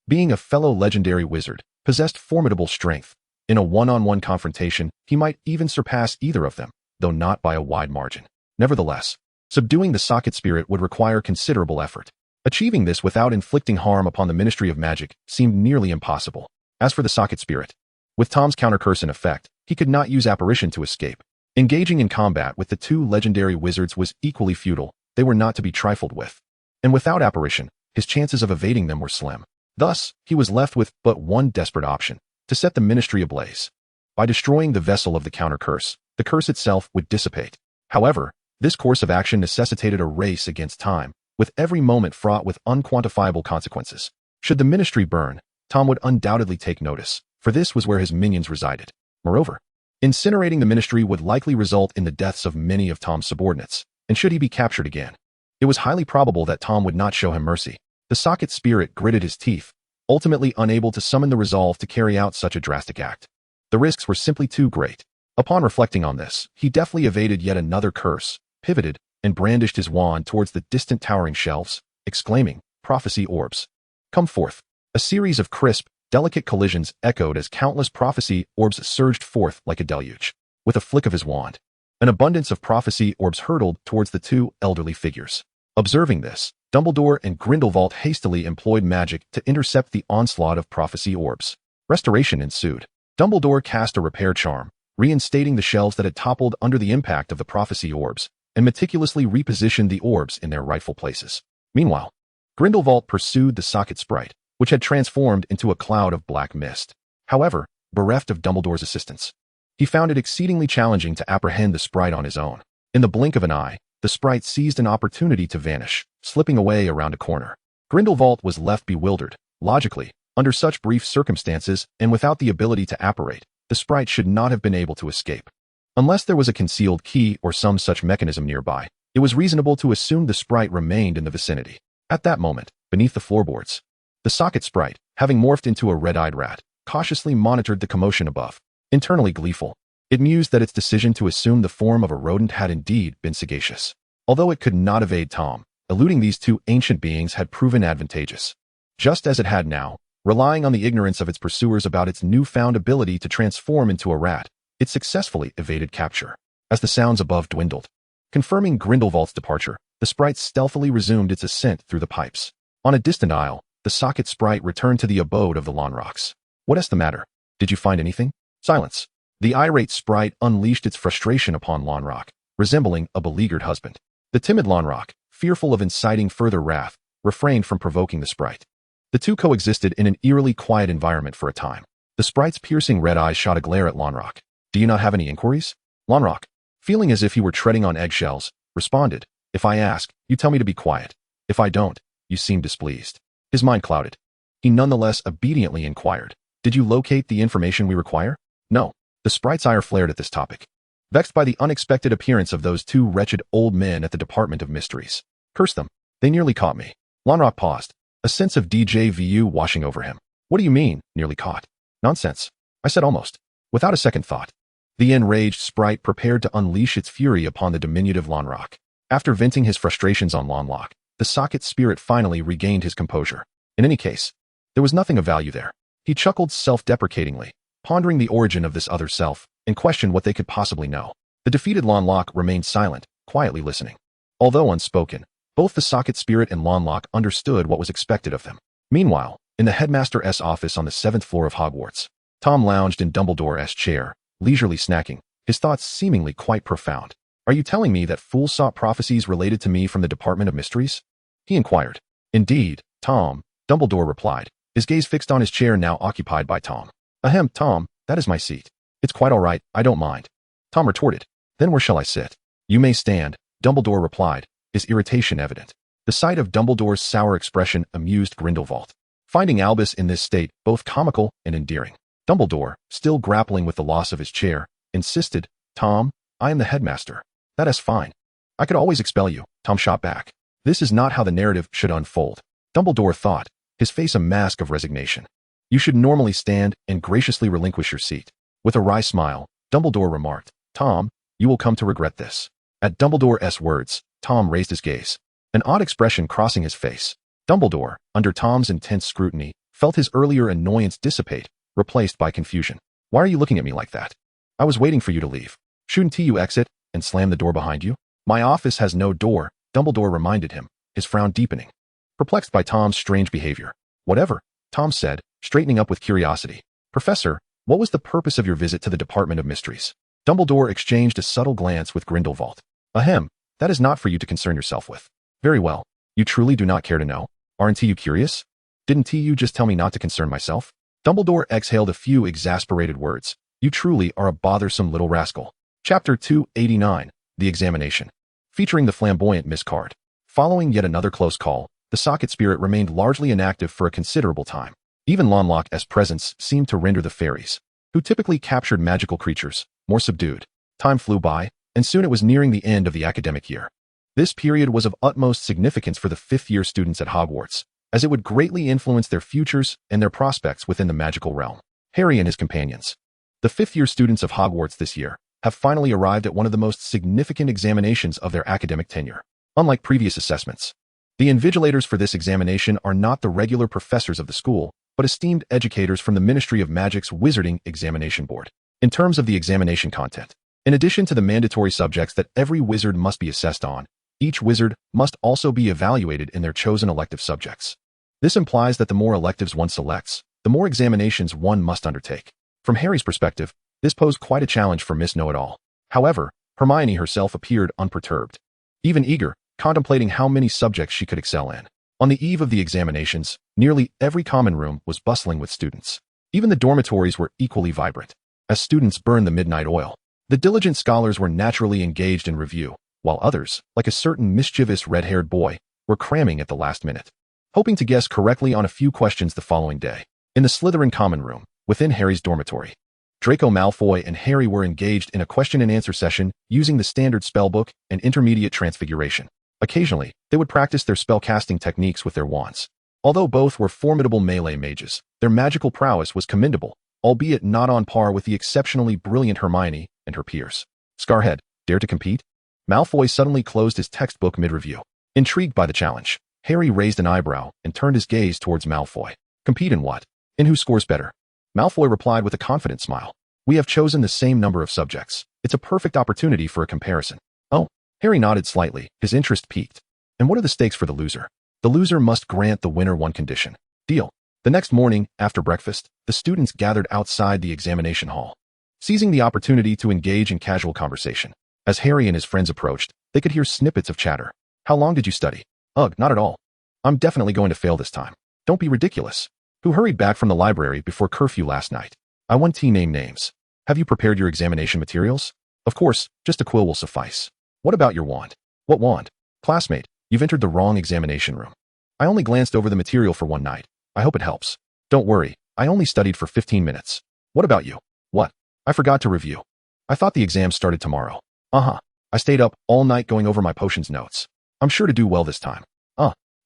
being a fellow legendary wizard, possessed formidable strength. In a one-on-one confrontation, he might even surpass either of them, though not by a wide margin. Nevertheless, subduing the socket spirit would require considerable effort. Achieving this without inflicting harm upon the Ministry of Magic seemed nearly impossible. As for the socket spirit, with Tom's counter-curse in effect, he could not use apparition to escape. Engaging in combat with the two legendary wizards was equally futile. They were not to be trifled with. And without apparition, his chances of evading them were slim. Thus, he was left with but one desperate option: to set the ministry ablaze. By destroying the vessel of the counter-curse, the curse itself would dissipate. However, this course of action necessitated a race against time, with every moment fraught with unquantifiable consequences. Should the ministry burn, Tom would undoubtedly take notice, for this was where his minions resided. Moreover, incinerating the ministry would likely result in the deaths of many of Tom's subordinates, and should he be captured again, it was highly probable that Tom would not show him mercy. The socket spirit gritted his teeth, ultimately unable to summon the resolve to carry out such a drastic act. The risks were simply too great. Upon reflecting on this, he deftly evaded yet another curse, pivoted, and brandished his wand towards the distant towering shelves, exclaiming, "Prophecy orbs, come forth." A series of crisp, delicate collisions echoed as countless prophecy orbs surged forth like a deluge. With a flick of his wand, an abundance of prophecy orbs hurtled towards the two elderly figures. Observing this, Dumbledore and Grindelwald hastily employed magic to intercept the onslaught of prophecy orbs. Restoration ensued. Dumbledore cast a repair charm, reinstating the shelves that had toppled under the impact of the prophecy orbs, and meticulously repositioned the orbs in their rightful places. Meanwhile, Grindelwald pursued the socket sprite, which had transformed into a cloud of black mist. However, bereft of Dumbledore's assistance, he found it exceedingly challenging to apprehend the sprite on his own. In the blink of an eye, the sprite seized an opportunity to vanish, slipping away around a corner. Grindelwald was left bewildered. Logically, under such brief circumstances and without the ability to apparate, the sprite should not have been able to escape. Unless there was a concealed key or some such mechanism nearby, it was reasonable to assume the sprite remained in the vicinity. At that moment, beneath the floorboards, the socket sprite, having morphed into a red-eyed rat, cautiously monitored the commotion above. Internally gleeful, it mused that its decision to assume the form of a rodent had indeed been sagacious. Although it could not evade Tom, eluding these two ancient beings had proven advantageous. Just as it had now, relying on the ignorance of its pursuers about its newfound ability to transform into a rat, it successfully evaded capture. As the sounds above dwindled, confirming Grindelwald's departure, the sprite stealthily resumed its ascent through the pipes. On a distant aisle, the socket sprite returned to the abode of the Lawnrocks. "What is the matter? Did you find anything?" Silence. The irate sprite unleashed its frustration upon Lawnrock, resembling a beleaguered husband. The timid Lawnrock, fearful of inciting further wrath, refrained from provoking the sprite. The two coexisted in an eerily quiet environment for a time. The sprite's piercing red eyes shot a glare at Lawnrock. "Do you not have any inquiries?" Lawnrock, feeling as if he were treading on eggshells, responded, "If I ask, you tell me to be quiet. If I don't, you seem displeased." His mind clouded. He nonetheless obediently inquired, "Did you locate the information we require?" "No." The sprite's ire flared at this topic, vexed by the unexpected appearance of those two wretched old men at the Department of Mysteries. "Curse them. They nearly caught me." Lawnrock paused, a sense of déjà vu washing over him. "What do you mean, nearly caught?" "Nonsense. I said almost." Without a second thought, the enraged sprite prepared to unleash its fury upon the diminutive Lawnrock. After venting his frustrations on Longlock, the socket spirit finally regained his composure. In any case, there was nothing of value there. He chuckled self-deprecatingly, pondering the origin of this other self, and questioned what they could possibly know. The defeated Longlock remained silent, quietly listening. Although unspoken, both the socket spirit and Longlock understood what was expected of them. Meanwhile, in the headmaster's office on the 7th floor of Hogwarts, Tom lounged in Dumbledore's chair, leisurely snacking, his thoughts seemingly quite profound. Are you telling me that fools sought prophecies related to me from the Department of Mysteries? He inquired. Indeed, Tom, Dumbledore replied, his gaze fixed on his chair now occupied by Tom. Ahem, Tom, that is my seat. It's quite all right, I don't mind. Tom retorted. Then where shall I sit? You may stand, Dumbledore replied, his irritation evident. The sight of Dumbledore's sour expression amused Grindelwald, finding Albus in this state both comical and endearing. Dumbledore, still grappling with the loss of his chair, insisted, Tom, I am the headmaster. That is fine. I could always expel you, Tom shot back. This is not how the narrative should unfold, Dumbledore thought, his face a mask of resignation. You should normally stand and graciously relinquish your seat. With a wry smile, Dumbledore remarked, Tom, you will come to regret this. At Dumbledore's words, Tom raised his gaze, an odd expression crossing his face. Dumbledore, under Tom's intense scrutiny, felt his earlier annoyance dissipate, replaced by confusion. Why are you looking at me like that? I was waiting for you to leave. Shouldn't you exit and slam the door behind you? My office has no door, Dumbledore reminded him, his frown deepening. Perplexed by Tom's strange behavior. Whatever, Tom said, straightening up with curiosity. Professor, what was the purpose of your visit to the Department of Mysteries? Dumbledore exchanged a subtle glance with Grindelwald. Ahem, that is not for you to concern yourself with. Very well. You truly do not care to know? Aren't you curious? Didn't you just tell me not to concern myself? Dumbledore exhaled a few exasperated words. You truly are a bothersome little rascal. Chapter 289, The Examination. Featuring the flamboyant Miss Card. Following yet another close call, the socket spirit remained largely inactive for a considerable time. Even Longlock's presence seemed to render the fairies, who typically captured magical creatures, more subdued. Time flew by, and soon it was nearing the end of the academic year. This period was of utmost significance for the fifth-year students at Hogwarts, as it would greatly influence their futures and their prospects within the magical realm. Harry and his companions. The fifth-year students of Hogwarts this year have finally arrived at one of the most significant examinations of their academic tenure. Unlike previous assessments, the invigilators for this examination are not the regular professors of the school, but esteemed educators from the Ministry of Magic's Wizarding Examination Board. In terms of the examination content, in addition to the mandatory subjects that every wizard must be assessed on, each wizard must also be evaluated in their chosen elective subjects. This implies that the more electives one selects, the more examinations one must undertake. From Harry's perspective, this posed quite a challenge for Miss Know-It-All. However, Hermione herself appeared unperturbed, even eager, contemplating how many subjects she could excel in. On the eve of the examinations, nearly every common room was bustling with students. Even the dormitories were equally vibrant, as students burned the midnight oil. The diligent scholars were naturally engaged in review, while others, like a certain mischievous red-haired boy, were cramming at the last minute, hoping to guess correctly on a few questions the following day. In the Slytherin common room, within Harry's dormitory, Draco Malfoy and Harry were engaged in a question-and-answer session using the standard spellbook and intermediate transfiguration. Occasionally, they would practice their spellcasting techniques with their wands. Although both were formidable melee mages, their magical prowess was commendable, albeit not on par with the exceptionally brilliant Hermione and her peers. Scarhead, dare to compete? Malfoy suddenly closed his textbook mid-review. Intrigued by the challenge, Harry raised an eyebrow and turned his gaze towards Malfoy. Compete in what? In who scores better? Malfoy replied with a confident smile. We have chosen the same number of subjects. It's a perfect opportunity for a comparison. Oh, Harry nodded slightly, his interest piqued. And what are the stakes for the loser? The loser must grant the winner one condition. Deal. The next morning, after breakfast, the students gathered outside the examination hall, seizing the opportunity to engage in casual conversation. As Harry and his friends approached, they could hear snippets of chatter. How long did you study? Ugh, not at all. I'm definitely going to fail this time. Don't be ridiculous. Who hurried back from the library before curfew last night? I want to name names. Have you prepared your examination materials? Of course, just a quill will suffice. What about your wand? What wand? Classmate, you've entered the wrong examination room. I only glanced over the material for one night. I hope it helps. Don't worry, I only studied for 15 minutes. What about you? What? I forgot to review. I thought the exam started tomorrow. I stayed up all night going over my potions notes. I'm sure to do well this time.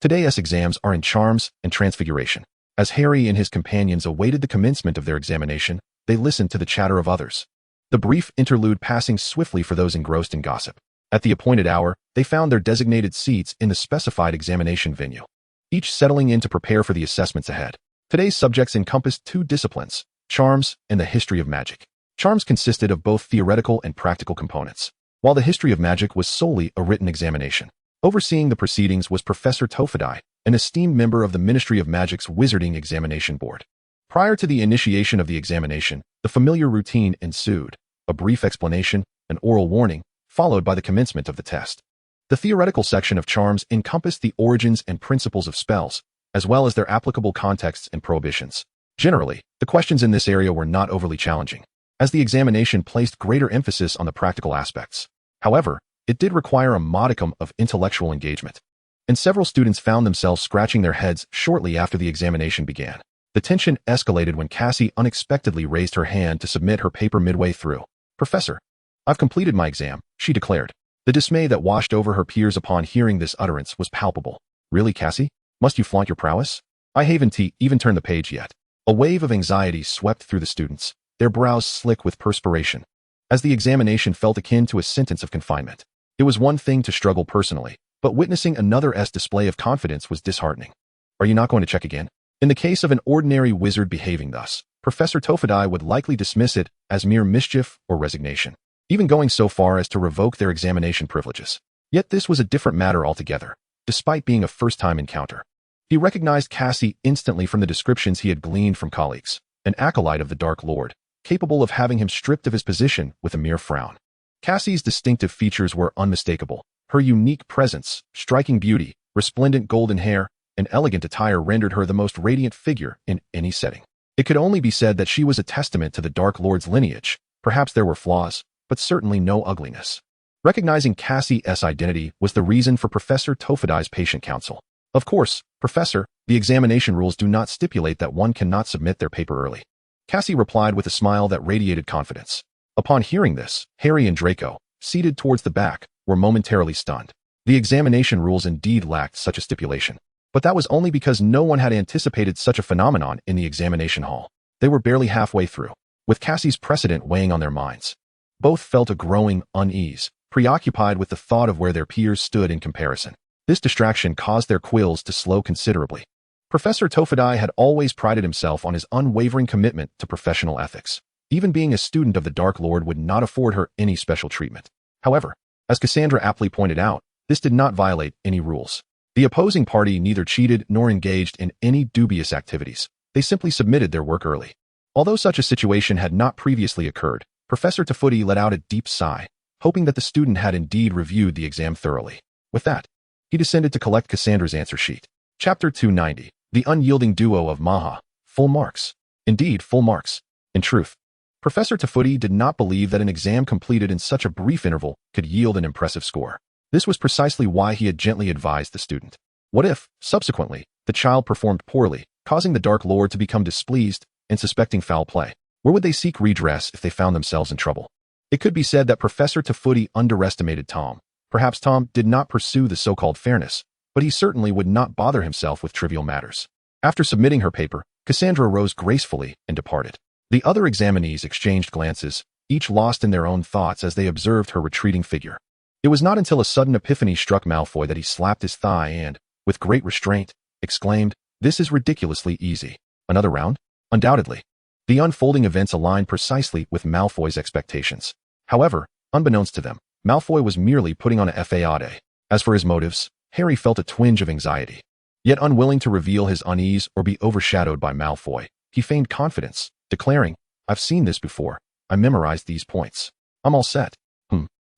Today's exams are in charms and transfiguration. As Harry and his companions awaited the commencement of their examination, they listened to the chatter of others, the brief interlude passing swiftly for those engrossed in gossip. At the appointed hour, they found their designated seats in the specified examination venue, each settling in to prepare for the assessments ahead. Today's subjects encompassed 2 disciplines, charms and the history of magic. Charms consisted of both theoretical and practical components, while the history of magic was solely a written examination. Overseeing the proceedings was Professor Tofadai, an esteemed member of the Ministry of Magic's Wizarding Examination Board. Prior to the initiation of the examination, the familiar routine ensued, a brief explanation, an oral warning, followed by the commencement of the test. The theoretical section of charms encompassed the origins and principles of spells, as well as their applicable contexts and prohibitions. Generally, the questions in this area were not overly challenging, as the examination placed greater emphasis on the practical aspects. However, it did require a modicum of intellectual engagement, and several students found themselves scratching their heads shortly after the examination began. The tension escalated when Cassie unexpectedly raised her hand to submit her paper midway through. "Professor, I've completed my exam," she declared. The dismay that washed over her peers upon hearing this utterance was palpable. "Really, Cassie? Must you flaunt your prowess? I haven't even turned the page yet." A wave of anxiety swept through the students, their brows slick with perspiration, as the examination felt akin to a sentence of confinement. It was one thing to struggle personally, but witnessing another's display of confidence was disheartening. "Are you not going to check again?" In the case of an ordinary wizard behaving thus, Professor Tofadai would likely dismiss it as mere mischief or resignation, even going so far as to revoke their examination privileges. Yet this was a different matter altogether, despite being a first-time encounter. He recognized Cassie instantly from the descriptions he had gleaned from colleagues, an acolyte of the Dark Lord, capable of having him stripped of his position with a mere frown. Cassie's distinctive features were unmistakable. Her unique presence, striking beauty, resplendent golden hair, and elegant attire rendered her the most radiant figure in any setting. It could only be said that she was a testament to the Dark Lord's lineage. Perhaps there were flaws, but certainly no ugliness. Recognizing Cassie's identity was the reason for Professor Tofadai's patient counsel. "Of course, Professor, the examination rules do not stipulate that one cannot submit their paper early." Cassie replied with a smile that radiated confidence. Upon hearing this, Harry and Draco, seated towards the back, were momentarily stunned. The examination rules indeed lacked such a stipulation, but that was only because no one had anticipated such a phenomenon in the examination hall. They were barely halfway through, with Cassie's precedent weighing on their minds. Both felt a growing unease, preoccupied with the thought of where their peers stood in comparison. This distraction caused their quills to slow considerably. Professor Tofadai had always prided himself on his unwavering commitment to professional ethics. Even being a student of the Dark Lord would not afford her any special treatment. However, as Cassandra aptly pointed out, this did not violate any rules. The opposing party neither cheated nor engaged in any dubious activities. They simply submitted their work early. Although such a situation had not previously occurred, Professor Tafuti let out a deep sigh, hoping that the student had indeed reviewed the exam thoroughly. With that, he descended to collect Cassandra's answer sheet. Chapter 290, The Unyielding Duo of Maha. Full marks. Indeed, full marks. In truth, Professor Tafuti did not believe that an exam completed in such a brief interval could yield an impressive score. This was precisely why he had gently advised the student. What if, subsequently, the child performed poorly, causing the Dark Lord to become displeased and suspecting foul play? Where would they seek redress if they found themselves in trouble? It could be said that Professor Tafuti underestimated Tom. Perhaps Tom did not pursue the so-called fairness, but he certainly would not bother himself with trivial matters. After submitting her paper, Cassandra rose gracefully and departed. The other examinees exchanged glances, each lost in their own thoughts as they observed her retreating figure. It was not until a sudden epiphany struck Malfoy that he slapped his thigh and, with great restraint, exclaimed, "This is ridiculously easy." Another round? Undoubtedly. The unfolding events aligned precisely with Malfoy's expectations. However, unbeknownst to them, Malfoy was merely putting on a fade. As for his motives, Harry felt a twinge of anxiety. Yet unwilling to reveal his unease or be overshadowed by Malfoy, he feigned confidence, declaring, "I've seen this before. I memorized these points. I'm all set."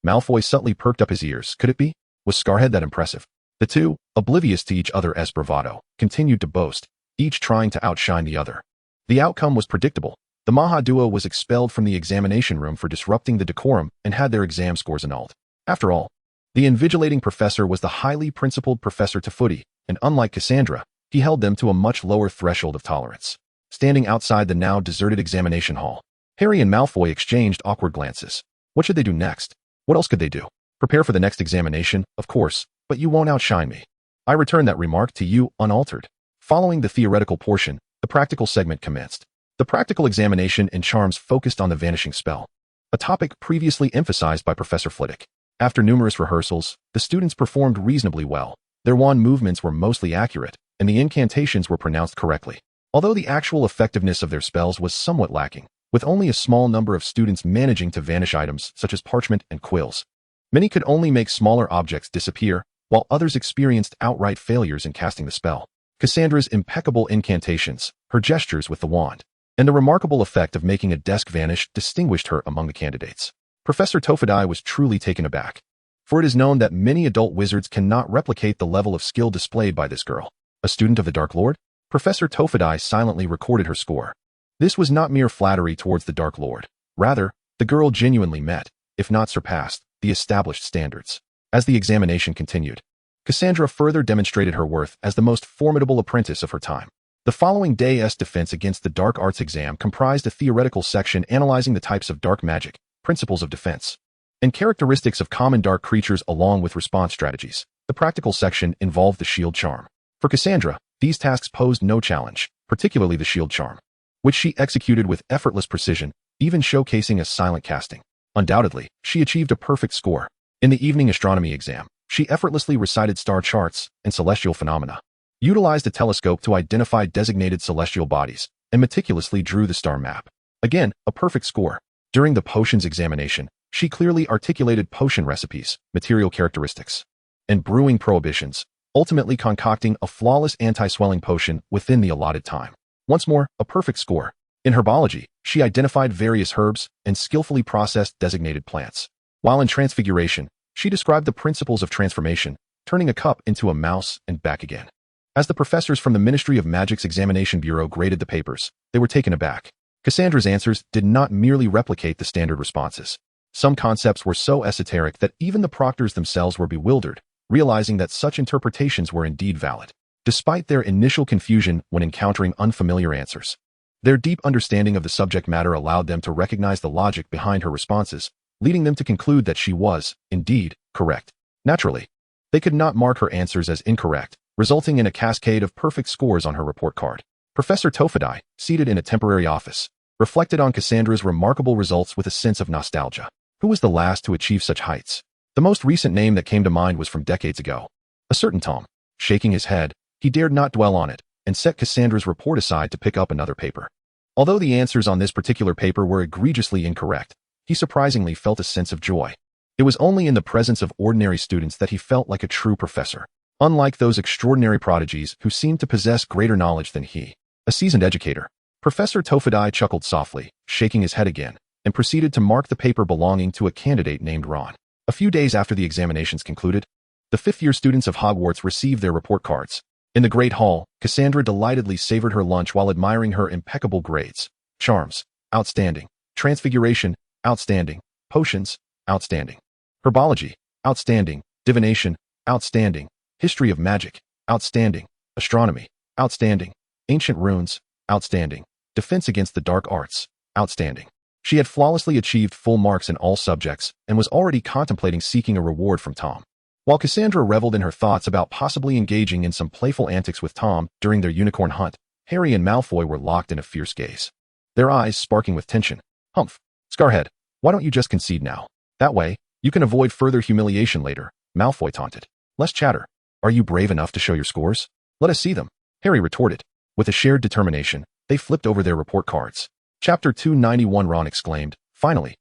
Malfoy subtly perked up his ears. Could it be? Was Scarhead that impressive? The two, oblivious to each other's bravado, continued to boast, each trying to outshine the other. The outcome was predictable. The Maha duo was expelled from the examination room for disrupting the decorum and had their exam scores annulled. After all, the invigilating professor was the highly principled Professor Tafuti, and unlike Cassandra, he held them to a much lower threshold of tolerance. Standing outside the now deserted examination hall, Harry and Malfoy exchanged awkward glances. What should they do next? What else could they do? Prepare for the next examination, of course, but you won't outshine me. I return that remark to you unaltered. Following the theoretical portion, the practical segment commenced. The practical examination in charms focused on the vanishing spell, a topic previously emphasized by Professor Flitwick. After numerous rehearsals, the students performed reasonably well. Their wand movements were mostly accurate, and the incantations were pronounced correctly. Although the actual effectiveness of their spells was somewhat lacking, with only a small number of students managing to vanish items such as parchment and quills. Many could only make smaller objects disappear, while others experienced outright failures in casting the spell. Cassandra's impeccable incantations, her gestures with the wand, and the remarkable effect of making a desk vanish distinguished her among the candidates. Professor Tophadai was truly taken aback, for it is known that many adult wizards cannot replicate the level of skill displayed by this girl. A student of the Dark Lord? Professor Tophadai silently recorded her score. This was not mere flattery towards the Dark Lord. Rather, the girl genuinely met, if not surpassed, the established standards. As the examination continued, Cassandra further demonstrated her worth as the most formidable apprentice of her time. The following day's defense against the dark arts exam comprised a theoretical section analyzing the types of dark magic, principles of defense, and characteristics of common dark creatures along with response strategies. The practical section involved the shield charm. For Cassandra, these tasks posed no challenge, particularly the shield charm, which she executed with effortless precision, even showcasing a silent casting. Undoubtedly, she achieved a perfect score. In the evening astronomy exam, she effortlessly recited star charts and celestial phenomena, utilized a telescope to identify designated celestial bodies, and meticulously drew the star map. Again, a perfect score. During the potions examination, she clearly articulated potion recipes, material characteristics, and brewing prohibitions, ultimately concocting a flawless anti-swelling potion within the allotted time. Once more, a perfect score. In herbology, she identified various herbs and skillfully processed designated plants. While in transfiguration, she described the principles of transformation, turning a cup into a mouse and back again. As the professors from the Ministry of Magic's Examination Bureau graded the papers, they were taken aback. Cassandra's answers did not merely replicate the standard responses. Some concepts were so esoteric that even the proctors themselves were bewildered, realizing that such interpretations were indeed valid. Despite their initial confusion when encountering unfamiliar answers, their deep understanding of the subject matter allowed them to recognize the logic behind her responses, leading them to conclude that she was, indeed, correct. Naturally, they could not mark her answers as incorrect, resulting in a cascade of perfect scores on her report card. Professor Tophadai, seated in a temporary office, reflected on Cassandra's remarkable results with a sense of nostalgia. Who was the last to achieve such heights? The most recent name that came to mind was from decades ago. A certain Tom. Shaking his head, he dared not dwell on it, and set Cassandra's report aside to pick up another paper. Although the answers on this particular paper were egregiously incorrect, he surprisingly felt a sense of joy. It was only in the presence of ordinary students that he felt like a true professor, unlike those extraordinary prodigies who seemed to possess greater knowledge than he. A seasoned educator, Professor Tophadai chuckled softly, shaking his head again, and proceeded to mark the paper belonging to a candidate named Ron. A few days after the examinations concluded, the fifth-year students of Hogwarts received their report cards. In the Great Hall, Cassandra delightedly savored her lunch while admiring her impeccable grades. Charms, outstanding. Transfiguration, outstanding. Potions, outstanding. Herbology, outstanding. Divination, outstanding. History of magic, outstanding. Astronomy, outstanding. Ancient runes, outstanding. Defense against the dark arts, outstanding. She had flawlessly achieved full marks in all subjects and was already contemplating seeking a reward from Tom. While Cassandra reveled in her thoughts about possibly engaging in some playful antics with Tom during their unicorn hunt, Harry and Malfoy were locked in a fierce gaze, their eyes sparking with tension. Humph. Scarhead, why don't you just concede now? That way, you can avoid further humiliation later, Malfoy taunted. Less chatter. Are you brave enough to show your scores? Let us see them, Harry retorted. With a shared determination, they flipped over their report cards. Chapter 291. Ron exclaimed, Finally.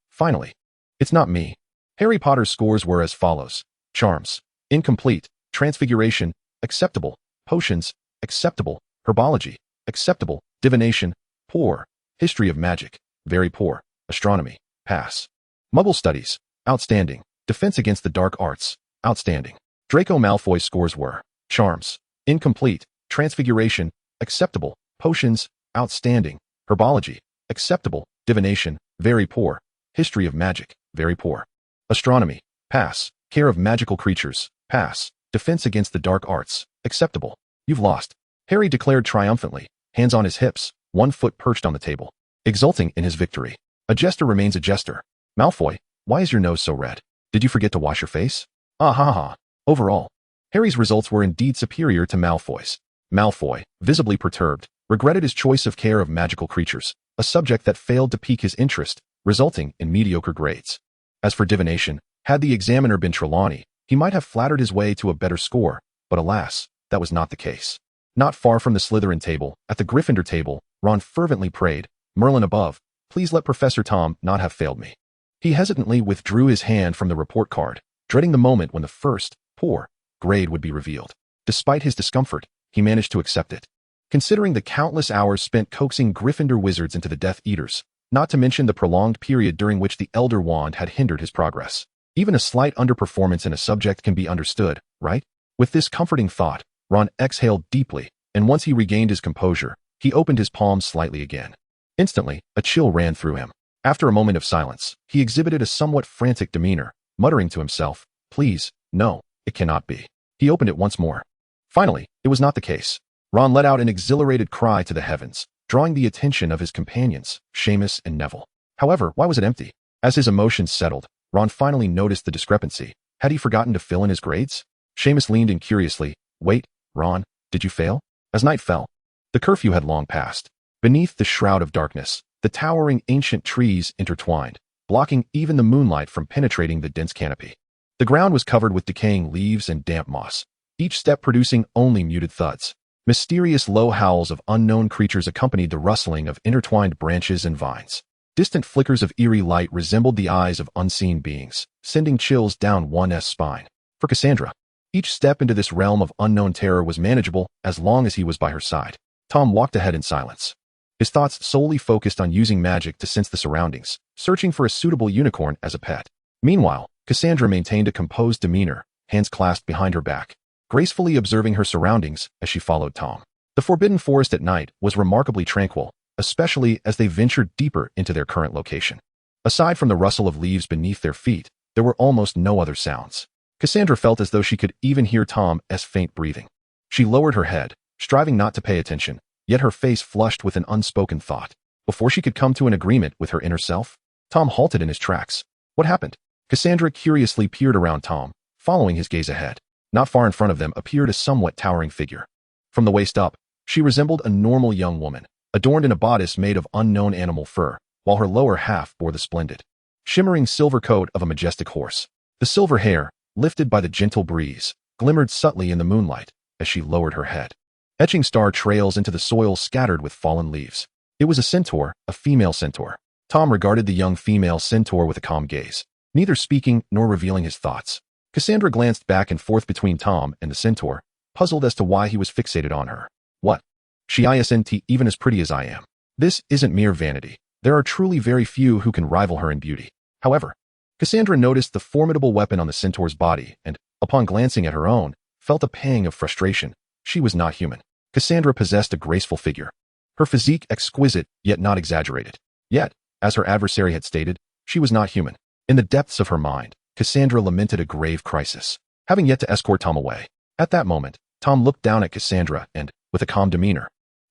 It's not me. Harry Potter's scores were as follows. Charms, incomplete. Transfiguration, acceptable. Potions, acceptable. Herbology, acceptable. Divination, poor. History of magic, very poor. Astronomy, pass. Muggle studies, outstanding. Defense against the dark arts, outstanding. Draco Malfoy's scores were charms, incomplete. Transfiguration, acceptable. Potions, outstanding. Herbology, acceptable. Divination, very poor. History of magic, very poor. Astronomy, pass. Care of magical creatures, pass. Defense against the dark arts, acceptable. You've lost, Harry declared triumphantly, hands on his hips, one foot perched on the table, exulting in his victory. A jester remains a jester. Malfoy, why is your nose so red? Did you forget to wash your face? Ah ha ha. Overall, Harry's results were indeed superior to Malfoy's. Malfoy, visibly perturbed, regretted his choice of care of magical creatures, a subject that failed to pique his interest, resulting in mediocre grades. As for divination, Had the examiner been Trelawney, he might have flattered his way to a better score, but alas, that was not the case. Not far from the Slytherin table, at the Gryffindor table, Ron fervently prayed, "Merlin above, please let Professor Tom not have failed me." He hesitantly withdrew his hand from the report card, dreading the moment when the first, poor, grade would be revealed. Despite his discomfort, he managed to accept it. Considering the countless hours spent coaxing Gryffindor wizards into the Death Eaters, not to mention the prolonged period during which the Elder Wand had hindered his progress, even a slight underperformance in a subject can be understood, right? With this comforting thought, Ron exhaled deeply, and once he regained his composure, he opened his palms slightly again. Instantly, a chill ran through him. After a moment of silence, he exhibited a somewhat frantic demeanor, muttering to himself, "Please, no, it cannot be." He opened it once more. Finally, it was not the case. Ron let out an exhilarated cry to the heavens, drawing the attention of his companions, Seamus and Neville. However, why was it empty? As his emotions settled, Ron finally noticed the discrepancy. Had he forgotten to fill in his grades? Seamus leaned in curiously. "Wait, Ron, did you fail?" As night fell, the curfew had long passed. Beneath the shroud of darkness, the towering ancient trees intertwined, blocking even the moonlight from penetrating the dense canopy. The ground was covered with decaying leaves and damp moss, each step producing only muted thuds. Mysterious low howls of unknown creatures accompanied the rustling of intertwined branches and vines. Distant flickers of eerie light resembled the eyes of unseen beings, sending chills down one's spine. For Cassandra, each step into this realm of unknown terror was manageable as long as he was by her side. Tom walked ahead in silence. His thoughts solely focused on using magic to sense the surroundings, searching for a suitable unicorn as a pet. Meanwhile, Cassandra maintained a composed demeanor, hands clasped behind her back, gracefully observing her surroundings as she followed Tom. The Forbidden Forest at night was remarkably tranquil, especially as they ventured deeper into their current location. Aside from the rustle of leaves beneath their feet, there were almost no other sounds. Cassandra felt as though she could even hear Tom's faint breathing. She lowered her head, striving not to pay attention, yet her face flushed with an unspoken thought. Before she could come to an agreement with her inner self, Tom halted in his tracks. What happened? Cassandra curiously peered around Tom, following his gaze ahead. Not far in front of them appeared a somewhat towering figure. From the waist up, she resembled a normal young woman, adorned in a bodice made of unknown animal fur, while her lower half bore the splendid, shimmering silver coat of a majestic horse. The silver hair, lifted by the gentle breeze, glimmered subtly in the moonlight as she lowered her head, etching star trails into the soil scattered with fallen leaves. It was a centaur, a female centaur. Tom regarded the young female centaur with a calm gaze, neither speaking nor revealing his thoughts. Cassandra glanced back and forth between Tom and the centaur, puzzled as to why he was fixated on her. What? She isn't even as pretty as I am. This isn't mere vanity. There are truly very few who can rival her in beauty. However, Cassandra noticed the formidable weapon on the centaur's body and, upon glancing at her own, felt a pang of frustration. She was not human. Cassandra possessed a graceful figure, her physique exquisite yet not exaggerated. Yet, as her adversary had stated, she was not human. In the depths of her mind, Cassandra lamented a grave crisis, having yet to escort Tom away. At that moment, Tom looked down at Cassandra and, with a calm demeanor,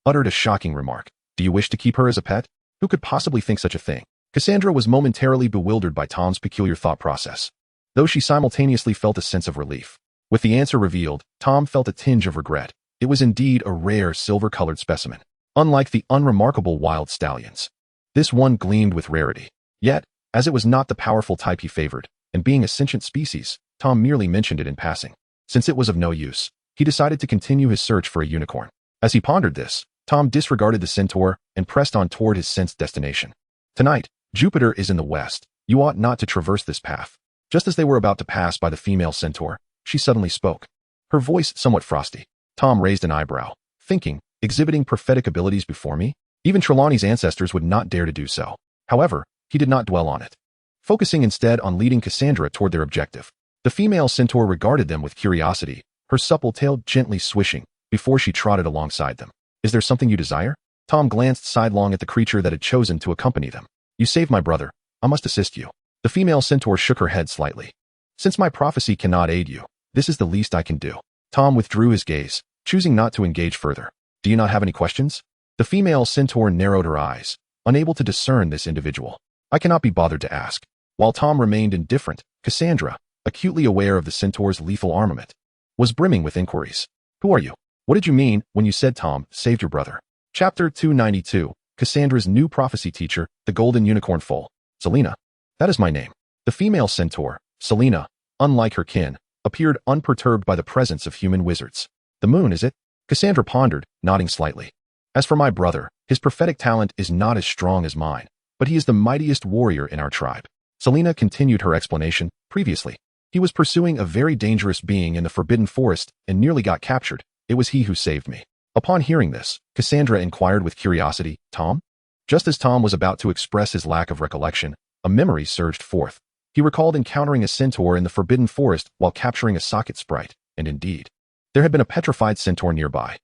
uttered a shocking remark. "Do you wish to keep her as a pet? Who could possibly think such a thing?" Cassandra was momentarily bewildered by Tom's peculiar thought process, though she simultaneously felt a sense of relief. With the answer revealed, Tom felt a tinge of regret. It was indeed a rare silver-colored specimen. Unlike the unremarkable wild stallions, this one gleamed with rarity. Yet, as it was not the powerful type he favored, and being a sentient species, Tom merely mentioned it in passing. Since it was of no use, he decided to continue his search for a unicorn. As he pondered this, Tom disregarded the centaur and pressed on toward his sensed destination. "Tonight, Jupiter is in the west. You ought not to traverse this path." Just as they were about to pass by the female centaur, she suddenly spoke, her voice somewhat frosty. Tom raised an eyebrow, thinking, exhibiting prophetic abilities before me? Even Trelawney's ancestors would not dare to do so. However, he did not dwell on it, focusing instead on leading Cassandra toward their objective. The female centaur regarded them with curiosity, her supple tail gently swishing, before she trotted alongside them. "Is there something you desire?" Tom glanced sidelong at the creature that had chosen to accompany them. "You saved my brother. I must assist you." The female centaur shook her head slightly. "Since my prophecy cannot aid you, this is the least I can do." Tom withdrew his gaze, choosing not to engage further. "Do you not have any questions?" The female centaur narrowed her eyes, unable to discern this individual. "I cannot be bothered to ask." While Tom remained indifferent, Cassandra, acutely aware of the centaur's lethal armament, was brimming with inquiries. "Who are you? What did you mean when you said Tom saved your brother?" Chapter 292, Cassandra's new prophecy teacher, the Golden Unicorn Foal. "Selena. That is my name." The female centaur, Selena, unlike her kin, appeared unperturbed by the presence of human wizards. The moon, is it? Cassandra pondered, nodding slightly. As for my brother, his prophetic talent is not as strong as mine, but he is the mightiest warrior in our tribe. Selena continued her explanation. Previously, he was pursuing a very dangerous being in the Forbidden Forest and nearly got captured. It was he who saved me. Upon hearing this, Cassandra inquired with curiosity, Tom? Just as Tom was about to express his lack of recollection, a memory surged forth. He recalled encountering a centaur in the Forbidden Forest while capturing a socket sprite, and indeed, there had been a petrified centaur nearby.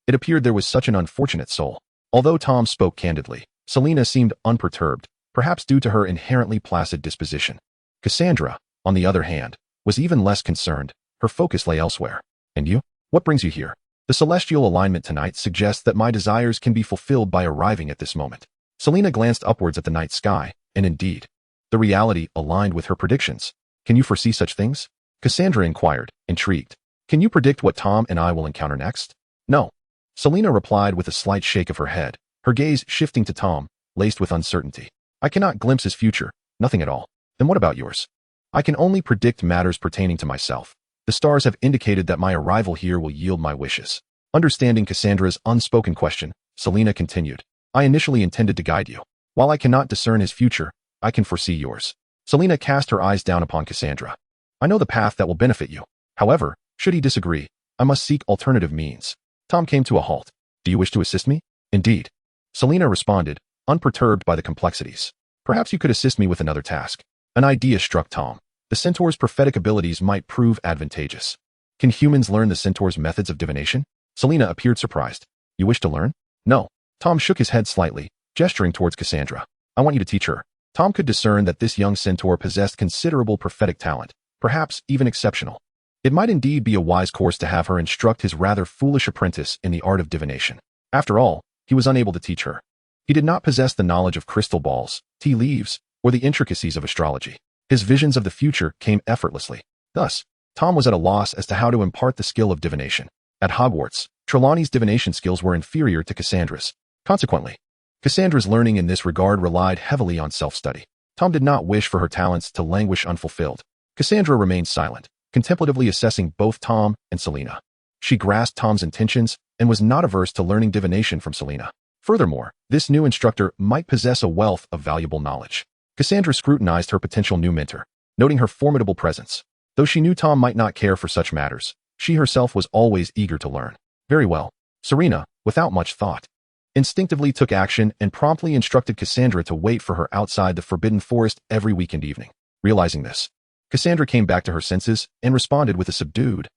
It appeared there was such an unfortunate soul. Although Tom spoke candidly, Selena seemed unperturbed, perhaps due to her inherently placid disposition. Cassandra, on the other hand, was even less concerned. Her focus lay elsewhere. And you? What brings you here? The celestial alignment tonight suggests that my desires can be fulfilled by arriving at this moment. Selena glanced upwards at the night sky, and indeed, the reality aligned with her predictions. Can you foresee such things? Cassandra inquired, intrigued. Can you predict what Tom and I will encounter next? No. Selena replied with a slight shake of her head, her gaze shifting to Tom, laced with uncertainty. I cannot glimpse his future, nothing at all. Then what about yours? I can only predict matters pertaining to myself. The stars have indicated that my arrival here will yield my wishes. Understanding Cassandra's unspoken question, Selena continued. I initially intended to guide you. While I cannot discern his future, I can foresee yours. Selena cast her eyes down upon Cassandra. I know the path that will benefit you. However, should he disagree, I must seek alternative means. Tom came to a halt. Do you wish to assist me? Indeed. Selena responded, unperturbed by the complexities. Perhaps you could assist me with another task. An idea struck Tom. The centaur's prophetic abilities might prove advantageous. Can humans learn the centaur's methods of divination? Selena appeared surprised. You wish to learn? No. Tom shook his head slightly, gesturing towards Cassandra. I want you to teach her. Tom could discern that this young centaur possessed considerable prophetic talent, perhaps even exceptional. It might indeed be a wise course to have her instruct his rather foolish apprentice in the art of divination. After all, he was unable to teach her. He did not possess the knowledge of crystal balls, tea leaves, or the intricacies of astrology. His visions of the future came effortlessly. Thus, Tom was at a loss as to how to impart the skill of divination. At Hogwarts, Trelawney's divination skills were inferior to Cassandra's. Consequently, Cassandra's learning in this regard relied heavily on self-study. Tom did not wish for her talents to languish unfulfilled. Cassandra remained silent, contemplatively assessing both Tom and Selena. She grasped Tom's intentions and was not averse to learning divination from Selena. Furthermore, this new instructor might possess a wealth of valuable knowledge. Cassandra scrutinized her potential new mentor, noting her formidable presence. Though she knew Tom might not care for such matters, she herself was always eager to learn. Very well. Serena, without much thought, instinctively took action and promptly instructed Cassandra to wait for her outside the Forbidden Forest every weekend evening. Realizing this, Cassandra came back to her senses and responded with a subdued,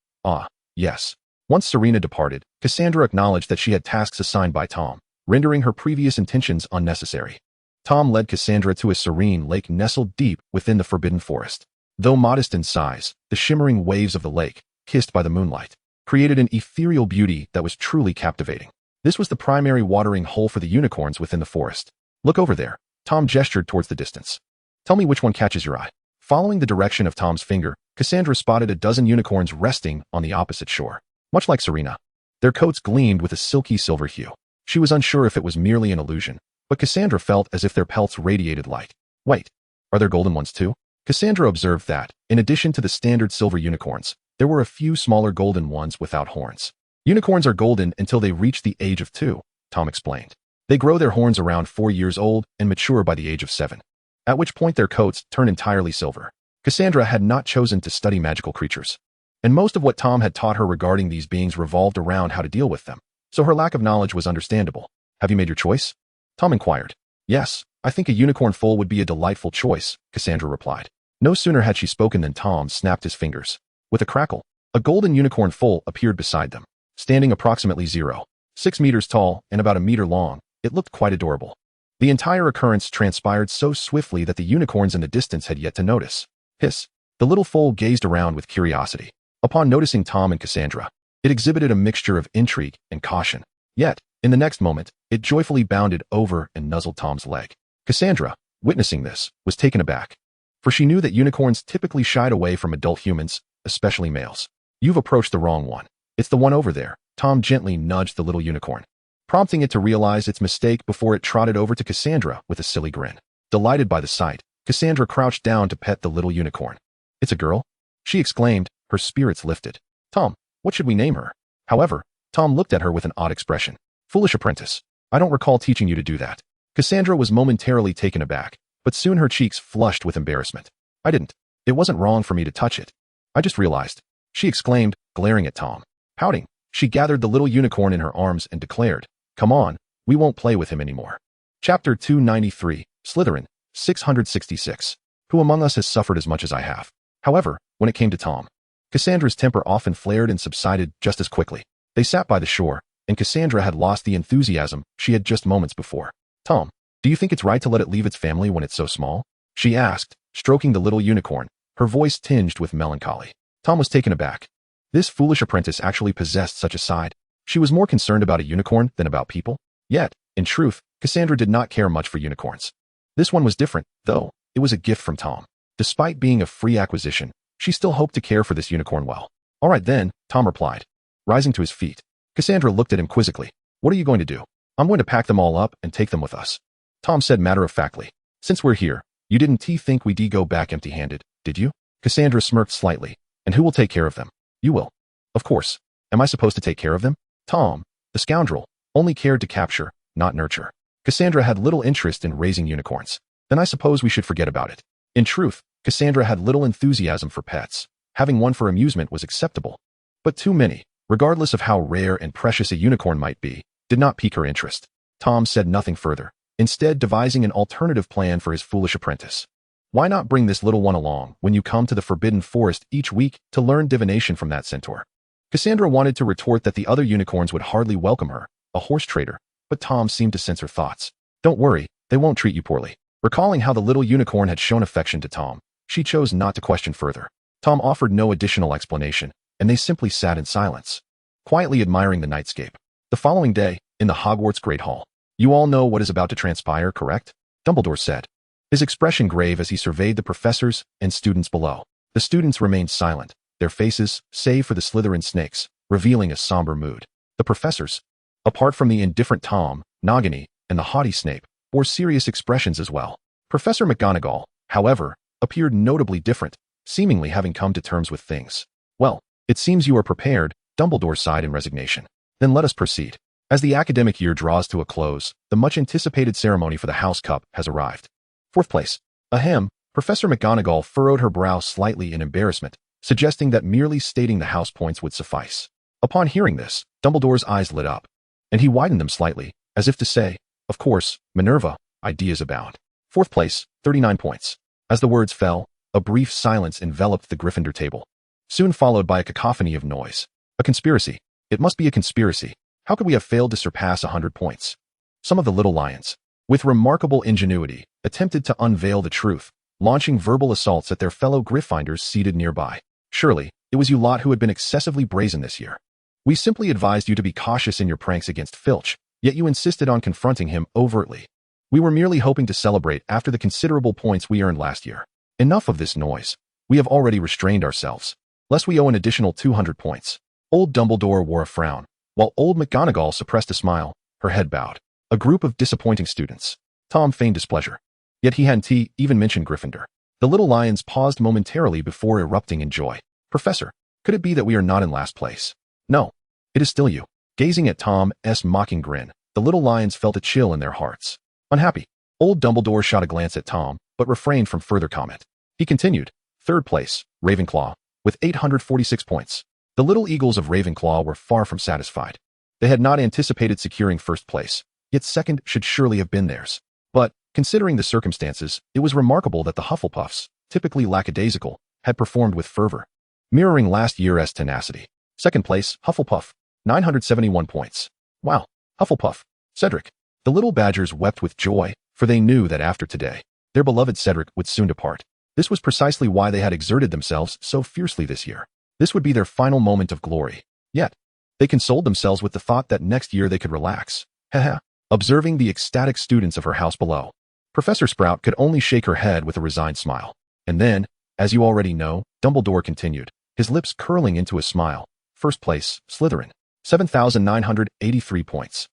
yes. Once Serena departed, Cassandra acknowledged that she had tasks assigned by Tom, rendering her previous intentions unnecessary. Tom led Cassandra to a serene lake nestled deep within the Forbidden Forest. Though modest in size, the shimmering waves of the lake, kissed by the moonlight, created an ethereal beauty that was truly captivating. This was the primary watering hole for the unicorns within the forest. Look over there. Tom gestured towards the distance. Tell me which one catches your eye. Following the direction of Tom's finger, Cassandra spotted a dozen unicorns resting on the opposite shore. Much like Serena, their coats gleamed with a silky silver hue. She was unsure if it was merely an illusion, but Cassandra felt as if their pelts radiated light. Wait, are there golden ones too? Cassandra observed that, in addition to the standard silver unicorns, there were a few smaller golden ones without horns. Unicorns are golden until they reach the age of 2, Tom explained. They grow their horns around 4 years old and mature by the age of 7, at which point their coats turn entirely silver. Cassandra had not chosen to study magical creatures, and most of what Tom had taught her regarding these beings revolved around how to deal with them, so her lack of knowledge was understandable. Have you made your choice? Tom inquired. Yes, I think a unicorn foal would be a delightful choice, Cassandra replied. No sooner had she spoken than Tom snapped his fingers. With a crackle, a golden unicorn foal appeared beside them. Standing approximately 0.6 meters tall and about a meter long, it looked quite adorable. The entire occurrence transpired so swiftly that the unicorns in the distance had yet to notice. Hiss! The little foal gazed around with curiosity. Upon noticing Tom and Cassandra, it exhibited a mixture of intrigue and caution. Yet, in the next moment, it joyfully bounded over and nuzzled Tom's leg. Cassandra, witnessing this, was taken aback, for she knew that unicorns typically shied away from adult humans, especially males. You've approached the wrong one. It's the one over there. Tom gently nudged the little unicorn, prompting it to realize its mistake before it trotted over to Cassandra with a silly grin. Delighted by the sight, Cassandra crouched down to pet the little unicorn. It's a girl? She exclaimed, her spirits lifted. Tom, what should we name her? However, Tom looked at her with an odd expression. Foolish apprentice. I don't recall teaching you to do that. Cassandra was momentarily taken aback, but soon her cheeks flushed with embarrassment. I didn't. It wasn't wrong for me to touch it. I just realized, she exclaimed, glaring at Tom. Pouting, she gathered the little unicorn in her arms and declared, Come on, we won't play with him anymore. Chapter 293, Slytherin, 666. Who among us has suffered as much as I have? However, when it came to Tom, Cassandra's temper often flared and subsided just as quickly. They sat by the shore, and Cassandra had lost the enthusiasm she had just moments before. Tom, do you think it's right to let it leave its family when it's so small? She asked, stroking the little unicorn, her voice tinged with melancholy. Tom was taken aback. This foolish apprentice actually possessed such a side. She was more concerned about a unicorn than about people. Yet, in truth, Cassandra did not care much for unicorns. This one was different, though. It was a gift from Tom. Despite being a free acquisition, she still hoped to care for this unicorn well. All right then, Tom replied, rising to his feet. Cassandra looked at him quizzically. What are you going to do? I'm going to pack them all up and take them with us. Tom said matter-of-factly. Since we're here, you didn't think we'd go back empty-handed, did you? Cassandra smirked slightly. And who will take care of them? You will. Of course. Am I supposed to take care of them? Tom, the scoundrel, only cared to capture, not nurture. Cassandra had little interest in raising unicorns. Then I suppose we should forget about it. In truth, Cassandra had little enthusiasm for pets. Having one for amusement was acceptable. But too many, regardless of how rare and precious a unicorn might be, did not pique her interest. Tom said nothing further, instead devising an alternative plan for his foolish apprentice. Why not bring this little one along when you come to the Forbidden Forest each week to learn divination from that centaur? Cassandra wanted to retort that the other unicorns would hardly welcome her, a horse trader, but Tom seemed to sense her thoughts. Don't worry, they won't treat you poorly. Recalling how the little unicorn had shown affection to Tom, she chose not to question further. Tom offered no additional explanation, and they simply sat in silence, quietly admiring the nightscape. The following day, in the Hogwarts Great Hall. You all know what is about to transpire, correct? Dumbledore said, his expression grave as he surveyed the professors and students below. The students remained silent, their faces, save for the Slytherin snakes, revealing a somber mood. The professors, apart from the indifferent Tom, Nagini, and the haughty Snape, bore serious expressions as well. Professor McGonagall, however, appeared notably different, seemingly having come to terms with things. Well, it seems you are prepared, Dumbledore sighed in resignation. Then let us proceed. As the academic year draws to a close, the much-anticipated ceremony for the House Cup has arrived. 4th place. Ahem, Professor McGonagall furrowed her brow slightly in embarrassment, suggesting that merely stating the house points would suffice. Upon hearing this, Dumbledore's eyes lit up, and he widened them slightly, as if to say, of course, Minerva, ideas abound. 4th place, 39 points. As the words fell, a brief silence enveloped the Gryffindor table, soon followed by a cacophony of noise. A conspiracy. It must be a conspiracy. How could we have failed to surpass 100 points? Some of the little lions, with remarkable ingenuity, attempted to unveil the truth, launching verbal assaults at their fellow Gryffindors seated nearby. Surely, it was you lot who had been excessively brazen this year. We simply advised you to be cautious in your pranks against Filch, yet you insisted on confronting him overtly. We were merely hoping to celebrate after the considerable points we earned last year. Enough of this noise. We have already restrained ourselves, lest we owe an additional 200 points. Old Dumbledore wore a frown, while old McGonagall suppressed a smile, her head bowed. A group of disappointing students. Tom feigned displeasure. Yet he hadn't even mentioned Gryffindor. The little lions paused momentarily before erupting in joy. Professor, could it be that we are not in last place? No, it is still you. Gazing at Tom's mocking grin, the little lions felt a chill in their hearts. Unhappy. Old Dumbledore shot a glance at Tom, but refrained from further comment. He continued, 3rd place, Ravenclaw, with 846 points. The little eagles of Ravenclaw were far from satisfied. They had not anticipated securing 1st place, yet 2nd should surely have been theirs. But, considering the circumstances, it was remarkable that the Hufflepuffs, typically lackadaisical, had performed with fervor, mirroring last year's tenacity. 2nd place, Hufflepuff, 971 points. Wow, Hufflepuff, Cedric. The little badgers wept with joy, for they knew that after today, their beloved Cedric would soon depart. This was precisely why they had exerted themselves so fiercely this year. This would be their final moment of glory. Yet, they consoled themselves with the thought that next year they could relax. Haha. Observing the ecstatic students of her house below, Professor Sprout could only shake her head with a resigned smile. And then, as you already know, Dumbledore continued, his lips curling into a smile. 1st place, Slytherin, 7,983 points.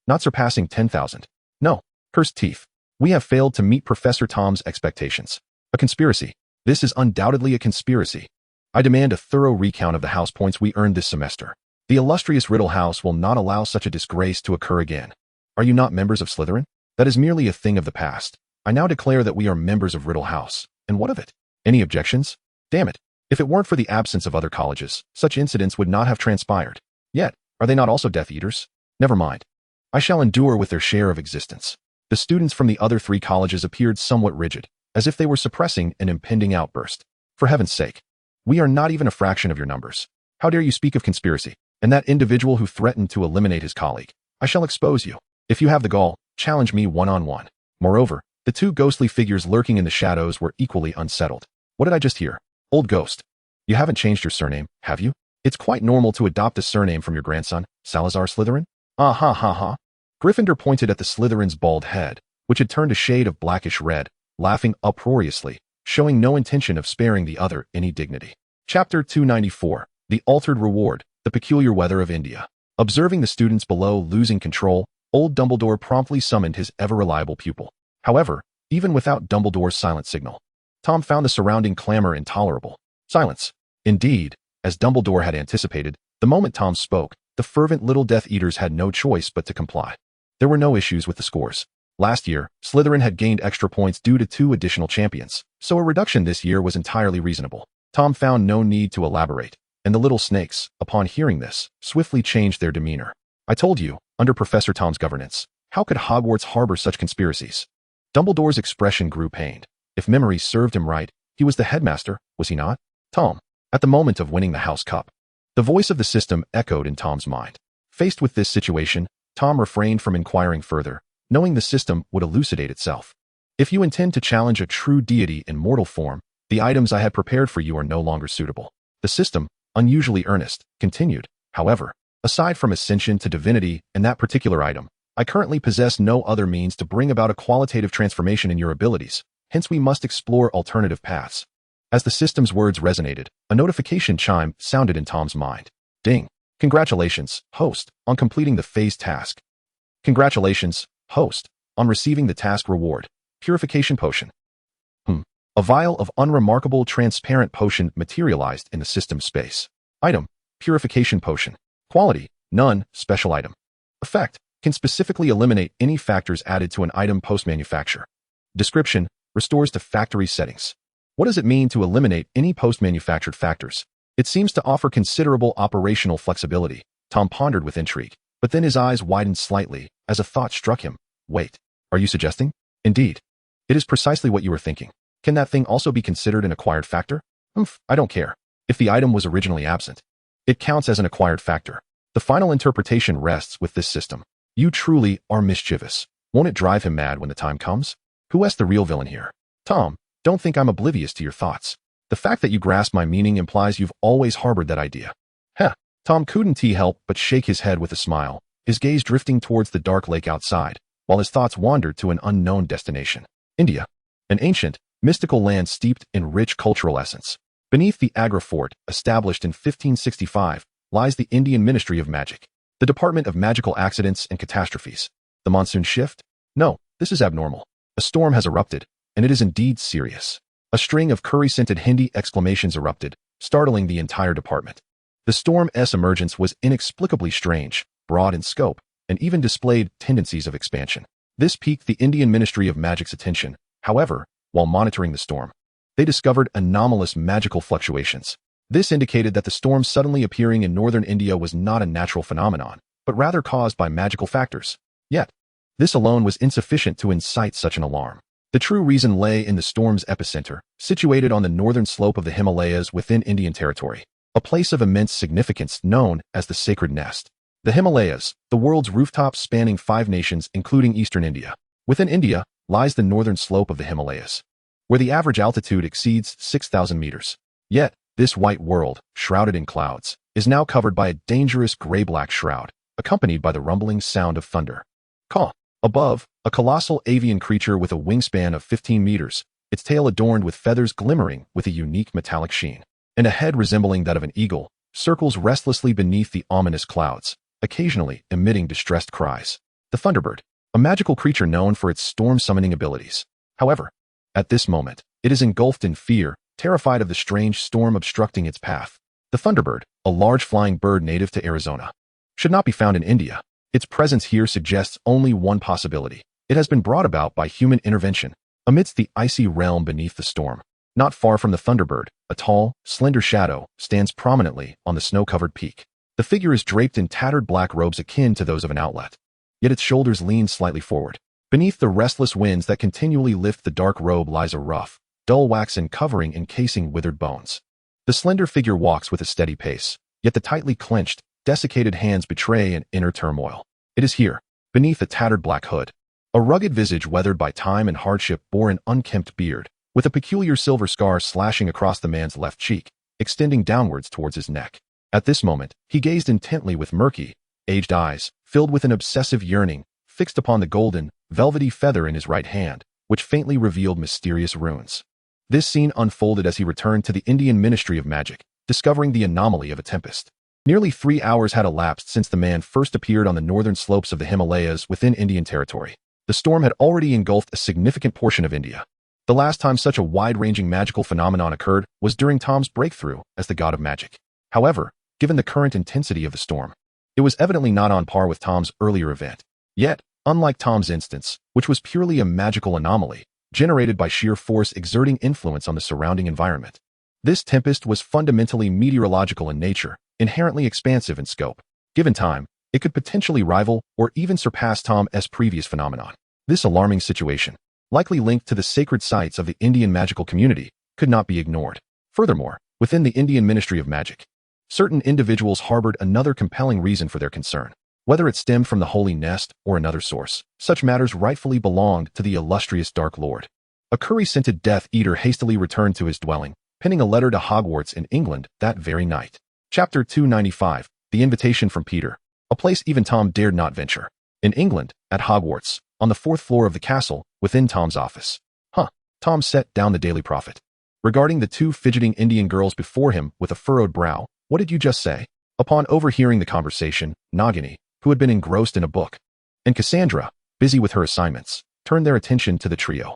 Not surpassing 10,000. No, cursed teeth. We have failed to meet Professor Tom's expectations. A conspiracy. This is undoubtedly a conspiracy. I demand a thorough recount of the house points we earned this semester. The illustrious Riddle House will not allow such a disgrace to occur again. Are you not members of Slytherin? That is merely a thing of the past. I now declare that we are members of Riddle House. And what of it? Any objections? Damn it. If it weren't for the absence of other colleges, such incidents would not have transpired. Yet, are they not also Death Eaters? Never mind. I shall endure with their share of existence. The students from the other 3 colleges appeared somewhat rigid, as if they were suppressing an impending outburst. For heaven's sake. We are not even a fraction of your numbers. How dare you speak of conspiracy? And that individual who threatened to eliminate his colleague. I shall expose you. If you have the gall, challenge me one-on-one. Moreover, the 2 ghostly figures lurking in the shadows were equally unsettled. What did I just hear? Old ghost. You haven't changed your surname, have you? It's quite normal to adopt a surname from your grandson, Salazar Slytherin. Ah ha ha ha. Gryffindor pointed at the Slytherin's bald head, which had turned a shade of blackish red, laughing uproariously, showing no intention of sparing the other any dignity. Chapter 294. The Altered Reward. The Peculiar Weather of India. Observing the students below losing control, old Dumbledore promptly summoned his ever-reliable pupil. However, even without Dumbledore's silent signal, Tom found the surrounding clamor intolerable. Silence. Indeed, as Dumbledore had anticipated, the moment Tom spoke, the fervent little Death Eaters had no choice but to comply. There were no issues with the scores. Last year, Slytherin had gained extra points due to 2 additional champions, so a reduction this year was entirely reasonable. Tom found no need to elaborate, and the little snakes, upon hearing this, swiftly changed their demeanor. I told you, under Professor Tom's governance, how could Hogwarts harbor such conspiracies? Dumbledore's expression grew pained. If memory served him right, he was the headmaster, was he not? Tom, at the moment of winning the House Cup. The voice of the system echoed in Tom's mind. Faced with this situation, Tom refrained from inquiring further, knowing the system would elucidate itself. If you intend to challenge a true deity in mortal form, the items I had prepared for you are no longer suitable. The system, unusually earnest, continued. However, aside from ascension to divinity and that particular item, I currently possess no other means to bring about a qualitative transformation in your abilities, hence we must explore alternative paths. As the system's words resonated, a notification chime sounded in Tom's mind. Ding. Congratulations, host, on completing the phase task. Congratulations, host, on receiving the task reward. Purification Potion. A vial of unremarkable transparent potion materialized in the system space. Item, Purification Potion. Quality, none, special item. Effect, can specifically eliminate any factors added to an item post-manufacture. Description, restores to factory settings. What does it mean to eliminate any post-manufactured factors? It seems to offer considerable operational flexibility, Tom pondered with intrigue, but then his eyes widened slightly as a thought struck him. Wait, are you suggesting? Indeed. It is precisely what you were thinking. Can that thing also be considered an acquired factor? I don't care. If the item was originally absent, it counts as an acquired factor. The final interpretation rests with this system. You truly are mischievous. Won't it drive him mad when the time comes? Who is the real villain here? Tom, don't think I'm oblivious to your thoughts. The fact that you grasp my meaning implies you've always harbored that idea. Heh. Tom couldn't help but shake his head with a smile, his gaze drifting towards the dark lake outside, while his thoughts wandered to an unknown destination. India. An ancient, mystical land steeped in rich cultural essence. Beneath the Agra Fort, established in 1565, lies the Indian Ministry of Magic, the Department of Magical Accidents and Catastrophes. The monsoon shift? No, this is abnormal. A storm has erupted, and it is indeed serious. A string of curry-scented Hindi exclamations erupted, startling the entire department. The storm's emergence was inexplicably strange, broad in scope, and even displayed tendencies of expansion. This piqued the Indian Ministry of Magic's attention. However, while monitoring the storm, they discovered anomalous magical fluctuations. This indicated that the storm suddenly appearing in northern India was not a natural phenomenon, but rather caused by magical factors. Yet, this alone was insufficient to incite such an alarm. The true reason lay in the storm's epicenter, situated on the northern slope of the Himalayas within Indian territory, a place of immense significance known as the Sacred Nest. The Himalayas, the world's rooftop spanning 5 nations including eastern India. Within India lies the northern slope of the Himalayas, where the average altitude exceeds 6,000 meters. Yet, this white world, shrouded in clouds, is now covered by a dangerous gray-black shroud, accompanied by the rumbling sound of thunder. Caw. Above, a colossal avian creature with a wingspan of 15 meters, its tail adorned with feathers glimmering with a unique metallic sheen, and a head resembling that of an eagle, circles restlessly beneath the ominous clouds, occasionally emitting distressed cries. The Thunderbird, a magical creature known for its storm-summoning abilities. However, at this moment, it is engulfed in fear, terrified of the strange storm obstructing its path. The thunderbird, a large flying bird native to Arizona, should not be found in India. Its presence here suggests only one possibility. It has been brought about by human intervention amidst the icy realm beneath the storm. Not far from the thunderbird, a tall, slender shadow stands prominently on the snow-covered peak. The figure is draped in tattered black robes akin to those of an outlet, yet its shoulders lean slightly forward. Beneath the restless winds that continually lift the dark robe lies a rough, dull waxen covering encasing withered bones. The slender figure walks with a steady pace, yet the tightly clenched, desiccated hands betray an inner turmoil. It is here, beneath the tattered black hood. A rugged visage weathered by time and hardship bore an unkempt beard, with a peculiar silver scar slashing across the man's left cheek, extending downwards towards his neck. At this moment, he gazed intently with murky, aged eyes, filled with an obsessive yearning, fixed upon the golden, velvety feather in his right hand, which faintly revealed mysterious runes. This scene unfolded as he returned to the Indian Ministry of Magic, discovering the anomaly of a tempest. Nearly 3 hours had elapsed since the man first appeared on the northern slopes of the Himalayas within Indian territory. The storm had already engulfed a significant portion of India. The last time such a wide-ranging magical phenomenon occurred was during Tom's breakthrough as the god of magic. However, given the current intensity of the storm, it was evidently not on par with Tom's earlier event. Yet, unlike Tom's instance, which was purely a magical anomaly, generated by sheer force exerting influence on the surrounding environment, this tempest was fundamentally meteorological in nature, inherently expansive in scope. Given time, it could potentially rival or even surpass Tom's previous phenomenon. This alarming situation, likely linked to the sacred sites of the Indian magical community, could not be ignored. Furthermore, within the Indian Ministry of Magic, certain individuals harbored another compelling reason for their concern. Whether it stemmed from the Holy Nest or another source, such matters rightfully belonged to the illustrious Dark Lord. A curry-scented Death Eater hastily returned to his dwelling, penning a letter to Hogwarts in England that very night. Chapter 295, The Invitation from Peter. A place even Tom dared not venture. In England, at Hogwarts, on the 4th floor of the castle, within Tom's office. Tom set down the Daily Prophet. Regarding the 2 fidgeting Indian girls before him with a furrowed brow, what did you just say? Upon overhearing the conversation, Nagini, who had been engrossed in a book, and Cassandra, busy with her assignments, turned their attention to the trio.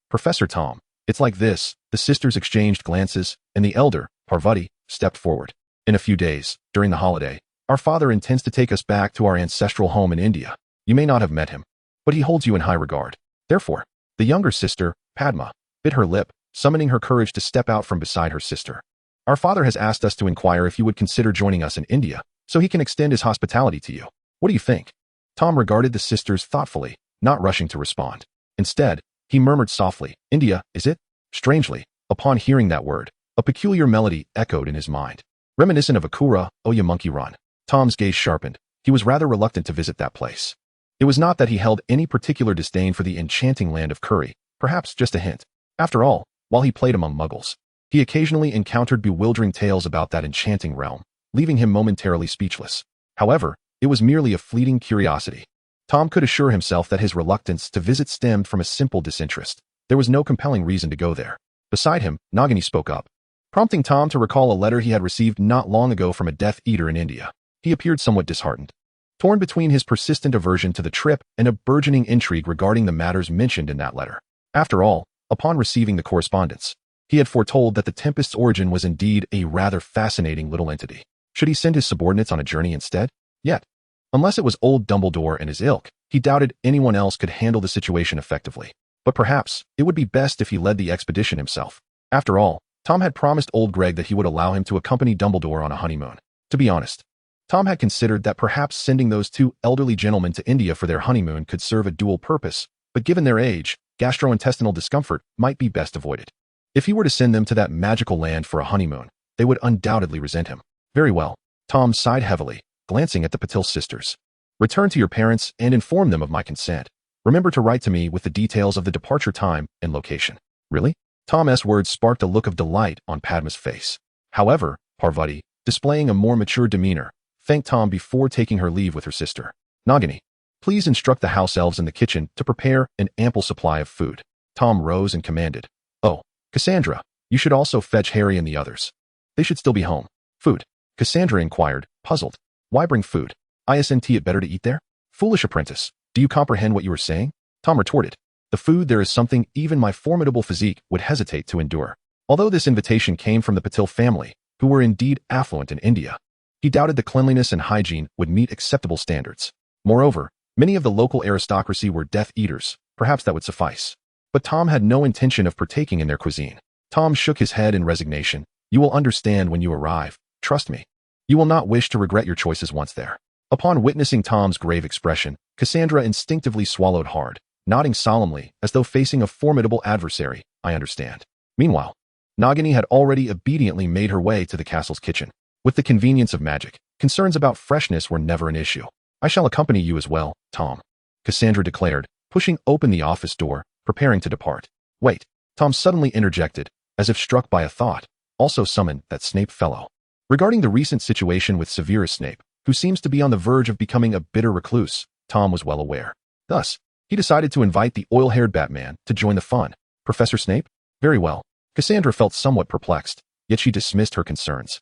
Professor Tom, it's like this. The sisters exchanged glances, and the elder, Parvati, stepped forward. In a few days, during the holiday, our father intends to take us back to our ancestral home in India. You may not have met him, but he holds you in high regard. Therefore, the younger sister, Padma, bit her lip, summoning her courage to step out from beside her sister. Our father has asked us to inquire if you would consider joining us in India, so he can extend his hospitality to you. What do you think? Tom regarded the sisters thoughtfully, not rushing to respond. Instead, he murmured softly, India, is it? Strangely, upon hearing that word, a peculiar melody echoed in his mind. Reminiscent of Akura, Oya Monkey Run. Tom's gaze sharpened. He was rather reluctant to visit that place. It was not that he held any particular disdain for the enchanting land of Curry, perhaps just a hint. After all, while he played among muggles, he occasionally encountered bewildering tales about that enchanting realm, leaving him momentarily speechless. However, it was merely a fleeting curiosity. Tom could assure himself that his reluctance to visit stemmed from a simple disinterest. There was no compelling reason to go there. Beside him, Nagini spoke up, prompting Tom to recall a letter he had received not long ago from a Death Eater in India. He appeared somewhat disheartened, torn between his persistent aversion to the trip and a burgeoning intrigue regarding the matters mentioned in that letter. After all, upon receiving the correspondence, he had foretold that the Tempest's origin was indeed a rather fascinating little entity. Should he send his subordinates on a journey instead? Yet, unless it was old Dumbledore and his ilk, he doubted anyone else could handle the situation effectively. But perhaps, it would be best if he led the expedition himself. After all, Tom had promised old Greg that he would allow him to accompany Dumbledore on a honeymoon. To be honest, Tom had considered that perhaps sending those 2 elderly gentlemen to India for their honeymoon could serve a dual purpose, but given their age, gastrointestinal discomfort might be best avoided. If he were to send them to that magical land for a honeymoon, they would undoubtedly resent him. Very well. Tom sighed heavily, glancing at the Patil sisters. Return to your parents and inform them of my consent. Remember to write to me with the details of the departure time and location. Really? Tom's words sparked a look of delight on Padma's face. However, Parvati, displaying a more mature demeanor, thanked Tom before taking her leave with her sister. Nagini, please instruct the house elves in the kitchen to prepare an ample supply of food. Tom rose and commanded. Oh, Cassandra, you should also fetch Harry and the others. They should still be home. Food? Cassandra inquired, puzzled. Why bring food? Isn't it better to eat there? Foolish apprentice, do you comprehend what you are saying? Tom retorted. The food there is something even my formidable physique would hesitate to endure. Although this invitation came from the Patil family, who were indeed affluent in India, he doubted the cleanliness and hygiene would meet acceptable standards. Moreover, many of the local aristocracy were Death Eaters. Perhaps that would suffice. But Tom had no intention of partaking in their cuisine. Tom shook his head in resignation. You will understand when you arrive. Trust me. You will not wish to regret your choices once there. Upon witnessing Tom's grave expression, Cassandra instinctively swallowed hard, nodding solemnly as though facing a formidable adversary. I understand. Meanwhile, Nagini had already obediently made her way to the castle's kitchen. With the convenience of magic, concerns about freshness were never an issue. I shall accompany you as well, Tom, Cassandra declared, pushing open the office door, preparing to depart. Wait, Tom suddenly interjected, as if struck by a thought. Also summon that Snape fellow. Regarding the recent situation with Severus Snape, who seems to be on the verge of becoming a bitter recluse, Tom was well aware. Thus, he decided to invite the oil-haired Batman to join the fun. Professor Snape? Very well. Cassandra felt somewhat perplexed, yet she dismissed her concerns,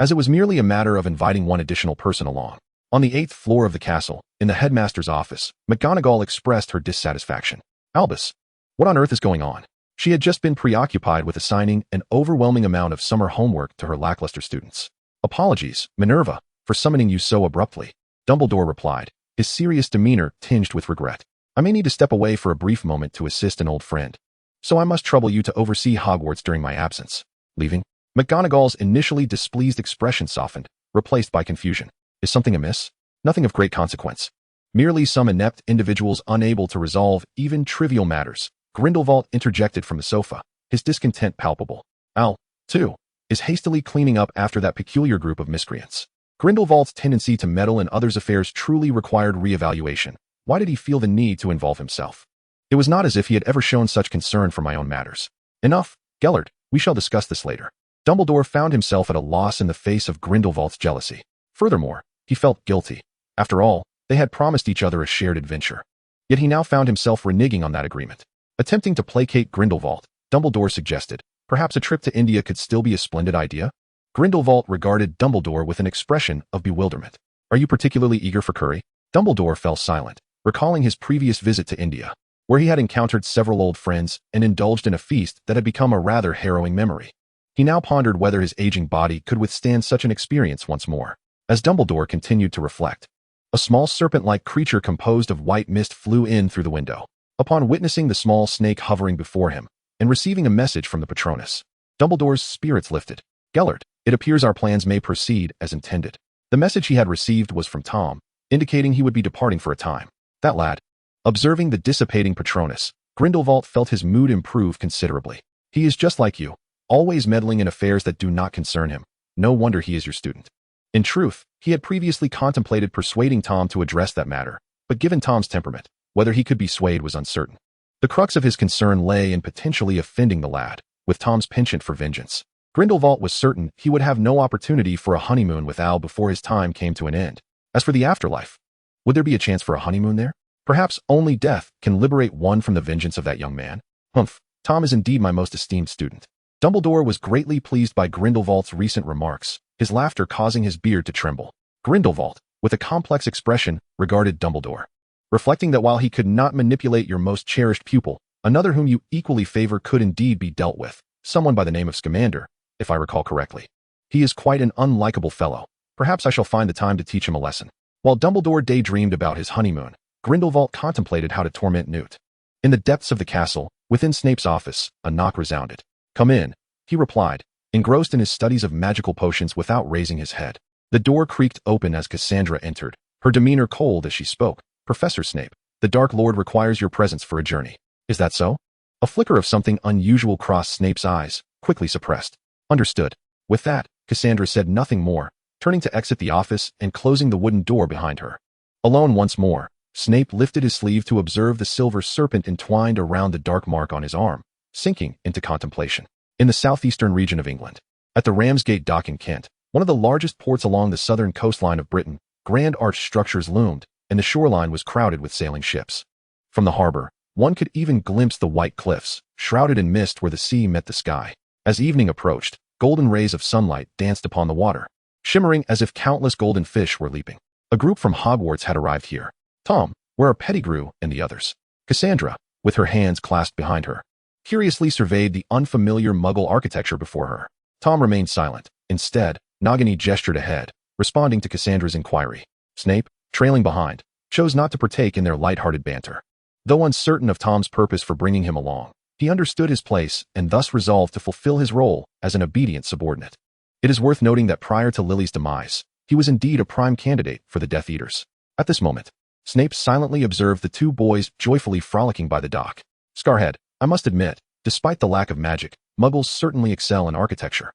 as it was merely a matter of inviting one additional person along. On the 8th floor of the castle, in the headmaster's office, McGonagall expressed her dissatisfaction. Albus, what on earth is going on? She had just been preoccupied with assigning an overwhelming amount of summer homework to her lackluster students. Apologies, Minerva, for summoning you so abruptly, Dumbledore replied, his serious demeanor tinged with regret. I may need to step away for a brief moment to assist an old friend, so I must trouble you to oversee Hogwarts during my absence. Leaving? McGonagall's initially displeased expression softened, replaced by confusion. Is something amiss? Nothing of great consequence. Merely some inept individuals unable to resolve even trivial matters. Grindelwald interjected from the sofa, his discontent palpable. Al, too, is hastily cleaning up after that peculiar group of miscreants. Grindelwald's tendency to meddle in others' affairs truly required re-evaluation. Why did he feel the need to involve himself? It was not as if he had ever shown such concern for my own matters. Enough, Gellert, we shall discuss this later. Dumbledore found himself at a loss in the face of Grindelwald's jealousy. Furthermore, he felt guilty. After all, they had promised each other a shared adventure. Yet he now found himself reneging on that agreement. Attempting to placate Grindelwald, Dumbledore suggested, perhaps a trip to India could still be a splendid idea? Grindelwald regarded Dumbledore with an expression of bewilderment. Are you particularly eager for curry? Dumbledore fell silent, recalling his previous visit to India, where he had encountered several old friends and indulged in a feast that had become a rather harrowing memory. He now pondered whether his aging body could withstand such an experience once more. As Dumbledore continued to reflect, a small serpent-like creature composed of white mist flew in through the window. Upon witnessing the small snake hovering before him and receiving a message from the Patronus, Dumbledore's spirits lifted. Gellert, it appears our plans may proceed as intended. The message he had received was from Tom, indicating he would be departing for a time. That lad. Observing the dissipating Patronus, Grindelwald felt his mood improve considerably. He is just like you, always meddling in affairs that do not concern him. No wonder he is your student. In truth, he had previously contemplated persuading Tom to address that matter, but given Tom's temperament, whether he could be swayed was uncertain. The crux of his concern lay in potentially offending the lad, with Tom's penchant for vengeance. Grindelwald was certain he would have no opportunity for a honeymoon with Al before his time came to an end. As for the afterlife, would there be a chance for a honeymoon there? Perhaps only death can liberate one from the vengeance of that young man. Humph, Tom is indeed my most esteemed student. Dumbledore was greatly pleased by Grindelwald's recent remarks, his laughter causing his beard to tremble. Grindelwald, with a complex expression, regarded Dumbledore, reflecting that while he could not manipulate your most cherished pupil, another whom you equally favor could indeed be dealt with, someone by the name of Scamander, if I recall correctly. He is quite an unlikable fellow. Perhaps I shall find the time to teach him a lesson. While Dumbledore daydreamed about his honeymoon, Grindelwald contemplated how to torment Newt. In the depths of the castle, within Snape's office, a knock resounded. Come in, he replied, engrossed in his studies of magical potions without raising his head. The door creaked open as Cassandra entered, her demeanor cold as she spoke. Professor Snape, the Dark Lord requires your presence for a journey. Is that so? A flicker of something unusual crossed Snape's eyes, quickly suppressed. Understood. With that, Cassandra said nothing more, turning to exit the office and closing the wooden door behind her. Alone once more, Snape lifted his sleeve to observe the silver serpent entwined around the dark mark on his arm, sinking into contemplation. In the southeastern region of England, at the Ramsgate Dock in Kent, one of the largest ports along the southern coastline of Britain, grand arched structures loomed, and the shoreline was crowded with sailing ships. From the harbor, one could even glimpse the white cliffs, shrouded in mist where the sea met the sky. As evening approached, golden rays of sunlight danced upon the water, shimmering as if countless golden fish were leaping. A group from Hogwarts had arrived here. Tom, where are Pettigrew and the others? Cassandra, with her hands clasped behind her, curiously surveyed the unfamiliar Muggle architecture before her. Tom remained silent. Instead, Nagini gestured ahead, responding to Cassandra's inquiry. Snape, trailing behind, chose not to partake in their light-hearted banter. Though uncertain of Tom's purpose for bringing him along, he understood his place and thus resolved to fulfill his role as an obedient subordinate. It is worth noting that prior to Lily's demise, he was indeed a prime candidate for the Death Eaters. At this moment, Snape silently observed the two boys joyfully frolicking by the dock. Scarhead, I must admit, despite the lack of magic, Muggles certainly excel in architecture.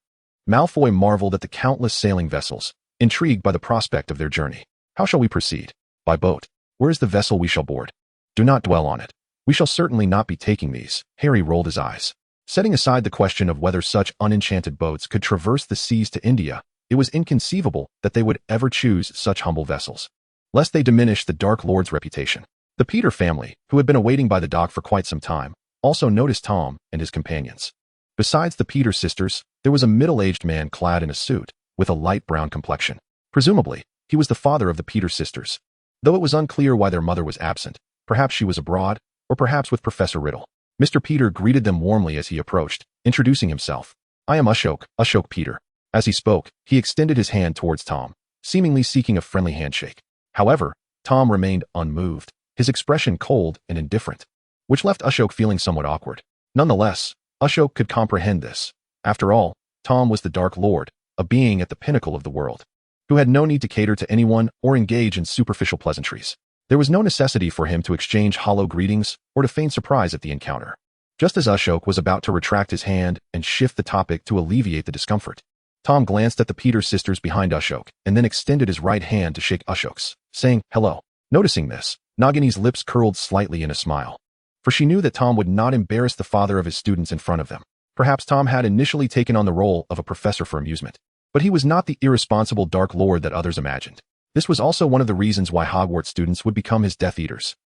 Malfoy marveled at the countless sailing vessels, intrigued by the prospect of their journey. How shall we proceed? By boat. Where is the vessel we shall board? Do not dwell on it. We shall certainly not be taking these. Harry rolled his eyes. Setting aside the question of whether such unenchanted boats could traverse the seas to India, it was inconceivable that they would ever choose such humble vessels, lest they diminish the Dark Lord's reputation. The Peter family, who had been awaiting by the dock for quite some time, also noticed Tom and his companions. Besides the Peter sisters, there was a middle-aged man clad in a suit, with a light brown complexion. Presumably, he was the father of the Peter sisters, though it was unclear why their mother was absent. Perhaps she was abroad, or perhaps with Professor Riddle. Mr. Peter greeted them warmly as he approached, introducing himself. I am Ashok Peter. As he spoke, he extended his hand towards Tom, seemingly seeking a friendly handshake. However, Tom remained unmoved, his expression cold and indifferent, which left Ashok feeling somewhat awkward. Nonetheless, Ashok could comprehend this. After all, Tom was the Dark Lord, a being at the pinnacle of the world, who had no need to cater to anyone or engage in superficial pleasantries. There was no necessity for him to exchange hollow greetings or to feign surprise at the encounter. Just as Ashok was about to retract his hand and shift the topic to alleviate the discomfort, Tom glanced at the Peter sisters behind Ashok and then extended his right hand to shake Ashok's, saying, hello. Noticing this, Nagini's lips curled slightly in a smile, for she knew that Tom would not embarrass the father of his students in front of them. Perhaps Tom had initially taken on the role of a professor for amusement, but he was not the irresponsible Dark Lord that others imagined. This was also one of the reasons why Hogwarts students would become his Death Eaters.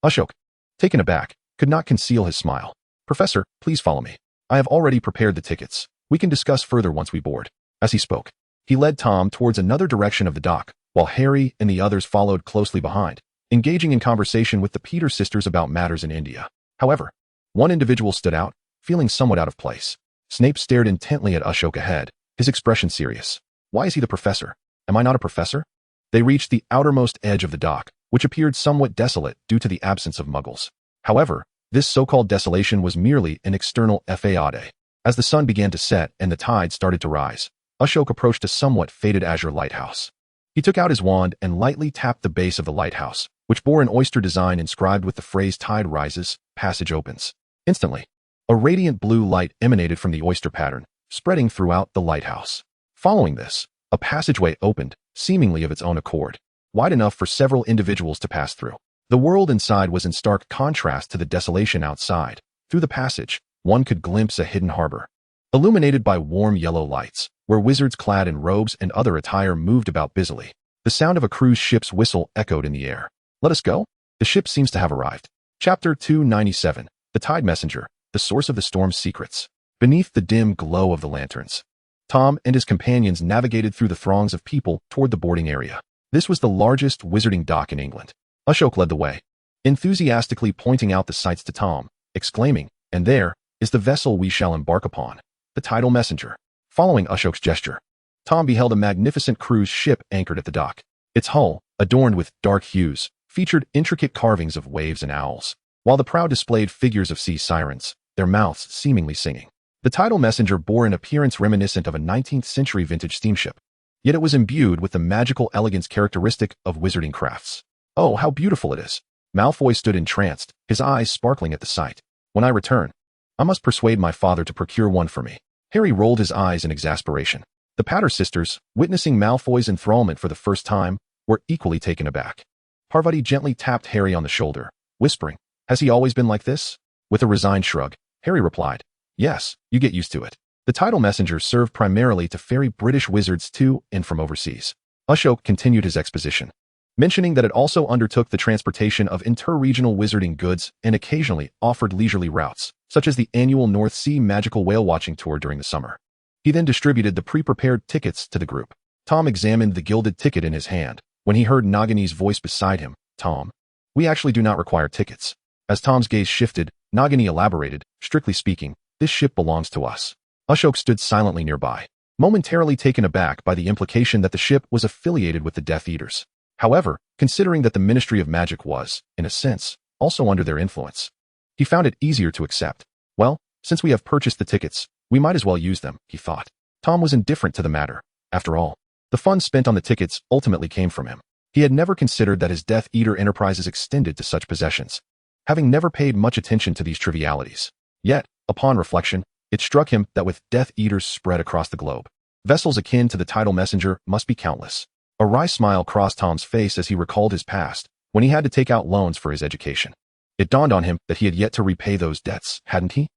Ashok, taken aback, could not conceal his smile. Professor, please follow me. I have already prepared the tickets. We can discuss further once we board. As he spoke, he led Tom towards another direction of the dock, while Harry and the others followed closely behind, engaging in conversation with the Peter sisters about matters in India. However, one individual stood out, feeling somewhat out of place. Snape stared intently at Ashok ahead, his expression serious. Why is he the professor? Am I not a professor? They reached the outermost edge of the dock, which appeared somewhat desolate due to the absence of Muggles. However, this so-called desolation was merely an external facade. As the sun began to set and the tide started to rise, Ashok approached a somewhat faded azure lighthouse. He took out his wand and lightly tapped the base of the lighthouse, which bore an oyster design inscribed with the phrase "Tide rises, passage opens." Instantly, a radiant blue light emanated from the oyster pattern, spreading throughout the lighthouse. Following this, a passageway opened, seemingly of its own accord, wide enough for several individuals to pass through. The world inside was in stark contrast to the desolation outside. Through the passage, one could glimpse a hidden harbor, illuminated by warm yellow lights, where wizards clad in robes and other attire moved about busily. The sound of a cruise ship's whistle echoed in the air. Let us go? The ship seems to have arrived. Chapter 297, The Tide Messenger, the source of the storm's secrets. Beneath the dim glow of the lanterns, Tom and his companions navigated through the throngs of people toward the boarding area. This was the largest wizarding dock in England. Ashok led the way, enthusiastically pointing out the sights to Tom, exclaiming, "And there is the vessel we shall embark upon, the Tidal Messenger." Following Ashok's gesture, Tom beheld a magnificent cruise ship anchored at the dock. Its hull, adorned with dark hues, featured intricate carvings of waves and owls, while the prow displayed figures of sea sirens, their mouths seemingly singing. The Tidal Messenger bore an appearance reminiscent of a 19th-century vintage steamship, yet it was imbued with the magical elegance characteristic of wizarding crafts. "Oh, how beautiful it is!" Malfoy stood entranced, his eyes sparkling at the sight. "When I return, I must persuade my father to procure one for me." Harry rolled his eyes in exasperation. The Potter sisters, witnessing Malfoy's enthrallment for the first time, were equally taken aback. Parvati gently tapped Harry on the shoulder, whispering, "Has he always been like this?" With a resigned shrug, Harry replied, "Yes, you get used to it." The Tidal Messenger served primarily to ferry British wizards to and from overseas. Ashok continued his exposition, mentioning that it also undertook the transportation of interregional wizarding goods and occasionally offered leisurely routes, such as the annual North Sea Magical Whale Watching Tour during the summer. He then distributed the pre-prepared tickets to the group. Tom examined the gilded ticket in his hand when he heard Nagini's voice beside him. "Tom, we actually do not require tickets. As Tom's gaze shifted, Nagini elaborated, "Strictly speaking, this ship belongs to us." Ashok stood silently nearby, momentarily taken aback by the implication that the ship was affiliated with the Death Eaters. However, considering that the Ministry of Magic was, in a sense, also under their influence, he found it easier to accept. Well, since we have purchased the tickets, we might as well use them, he thought. Tom was indifferent to the matter. After all, the funds spent on the tickets ultimately came from him. He had never considered that his Death Eater enterprises extended to such possessions, having never paid much attention to these trivialities. Yet, upon reflection, it struck him that with Death Eaters spread across the globe, vessels akin to the Tidal Messenger must be countless. A wry smile crossed Tom's face as he recalled his past, when he had to take out loans for his education. It dawned on him that he had yet to repay those debts, hadn't he?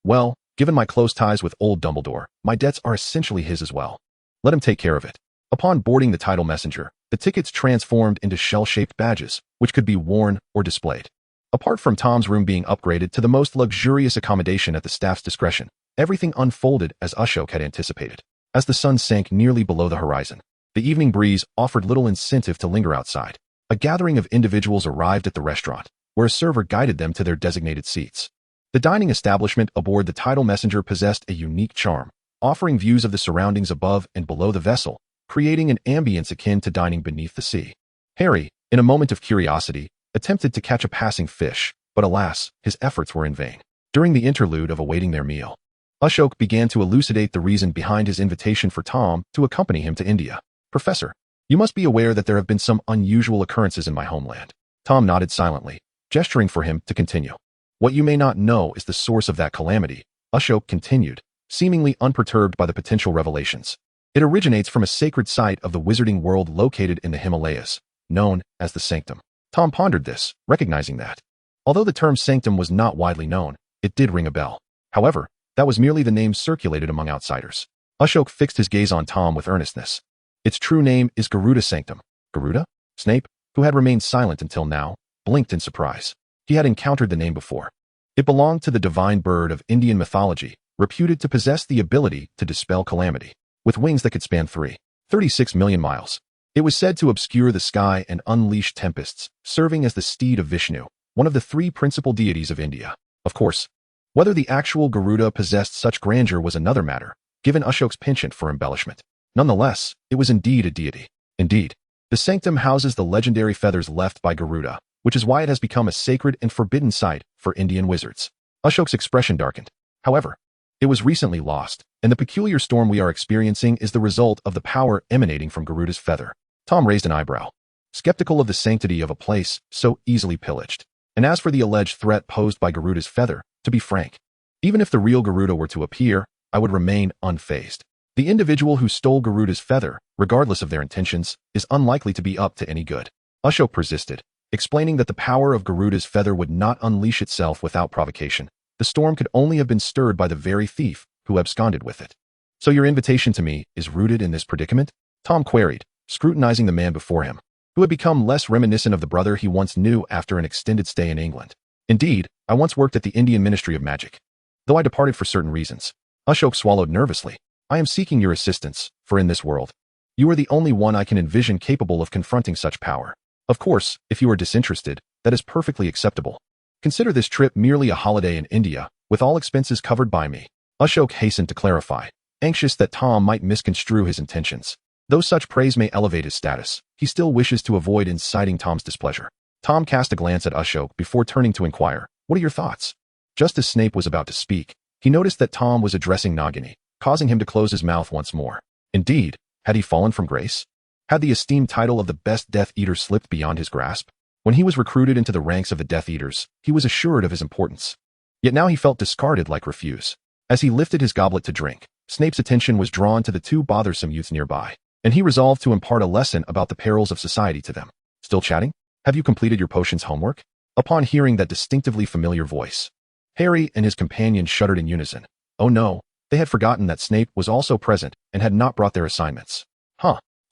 Well, given my close ties with old Dumbledore, my debts are essentially his as well. Let him take care of it. Upon boarding the Tidal Messenger, the tickets transformed into shell-shaped badges, which could be worn or displayed. Apart from Tom's room being upgraded to the most luxurious accommodation at the staff's discretion, everything unfolded as Ashok had anticipated. As the sun sank nearly below the horizon, the evening breeze offered little incentive to linger outside. A gathering of individuals arrived at the restaurant, where a server guided them to their designated seats. The dining establishment aboard the Tidal Messenger possessed a unique charm, offering views of the surroundings above and below the vessel, creating an ambience akin to dining beneath the sea. Harry, in a moment of curiosity, attempted to catch a passing fish, but alas, his efforts were in vain. During the interlude of awaiting their meal, Ashok began to elucidate the reason behind his invitation for Tom to accompany him to India. "Professor, you must be aware that there have been some unusual occurrences in my homeland." Tom nodded silently, gesturing for him to continue. "What you may not know is the source of that calamity," Ashok continued, seemingly unperturbed by the potential revelations. "It originates from a sacred site of the Wizarding World located in the Himalayas, known as the Sanctum." Tom pondered this, recognizing that, although the term sanctum was not widely known, it did ring a bell. However, that was merely the name circulated among outsiders. Ashok fixed his gaze on Tom with earnestness. "Its true name is Garuda Sanctum." Garuda? Snape, who had remained silent until now, blinked in surprise. He had encountered the name before. It belonged to the divine bird of Indian mythology, reputed to possess the ability to dispel calamity, with wings that could span 36 million miles. It was said to obscure the sky and unleash tempests, serving as the steed of Vishnu, one of the three principal deities of India. Of course, whether the actual Garuda possessed such grandeur was another matter, given Ashok's penchant for embellishment. Nonetheless, it was indeed a deity. Indeed, the sanctum houses the legendary feathers left by Garuda, which is why it has become a sacred and forbidden site for Indian wizards. Ashok's expression darkened. However, it was recently lost, and the peculiar storm we are experiencing is the result of the power emanating from Garuda's feather. Tom raised an eyebrow, skeptical of the sanctity of a place so easily pillaged. And as for the alleged threat posed by Garuda's feather, to be frank, even if the real Garuda were to appear, I would remain unfazed. The individual who stole Garuda's feather, regardless of their intentions, is unlikely to be up to any good. Ashok persisted, explaining that the power of Garuda's feather would not unleash itself without provocation. The storm could only have been stirred by the very thief who absconded with it. "So your invitation to me is rooted in this predicament?" Tom queried, scrutinizing the man before him, who had become less reminiscent of the brother he once knew after an extended stay in England. "Indeed, I once worked at the Indian Ministry of Magic, though I departed for certain reasons." Ashok swallowed nervously. "I am seeking your assistance, for in this world, you are the only one I can envision capable of confronting such power. Of course, if you are disinterested, that is perfectly acceptable. Consider this trip merely a holiday in India, with all expenses covered by me." Ashok hastened to clarify, anxious that Tom might misconstrue his intentions. Though such praise may elevate his status, he still wishes to avoid inciting Tom's displeasure. Tom cast a glance at Ashok before turning to inquire, "What are your thoughts?" Just as Snape was about to speak, he noticed that Tom was addressing Nagini, causing him to close his mouth once more. Indeed, had he fallen from grace? Had the esteemed title of the best Death Eater slipped beyond his grasp? When he was recruited into the ranks of the Death Eaters, he was assured of his importance. Yet now he felt discarded like refuse. As he lifted his goblet to drink, Snape's attention was drawn to the two bothersome youths nearby, and he resolved to impart a lesson about the perils of society to them. "Still chatting? Have you completed your potion's homework?" Upon hearing that distinctively familiar voice, Harry and his companion shuddered in unison. Oh no, they had forgotten that Snape was also present and had not brought their assignments.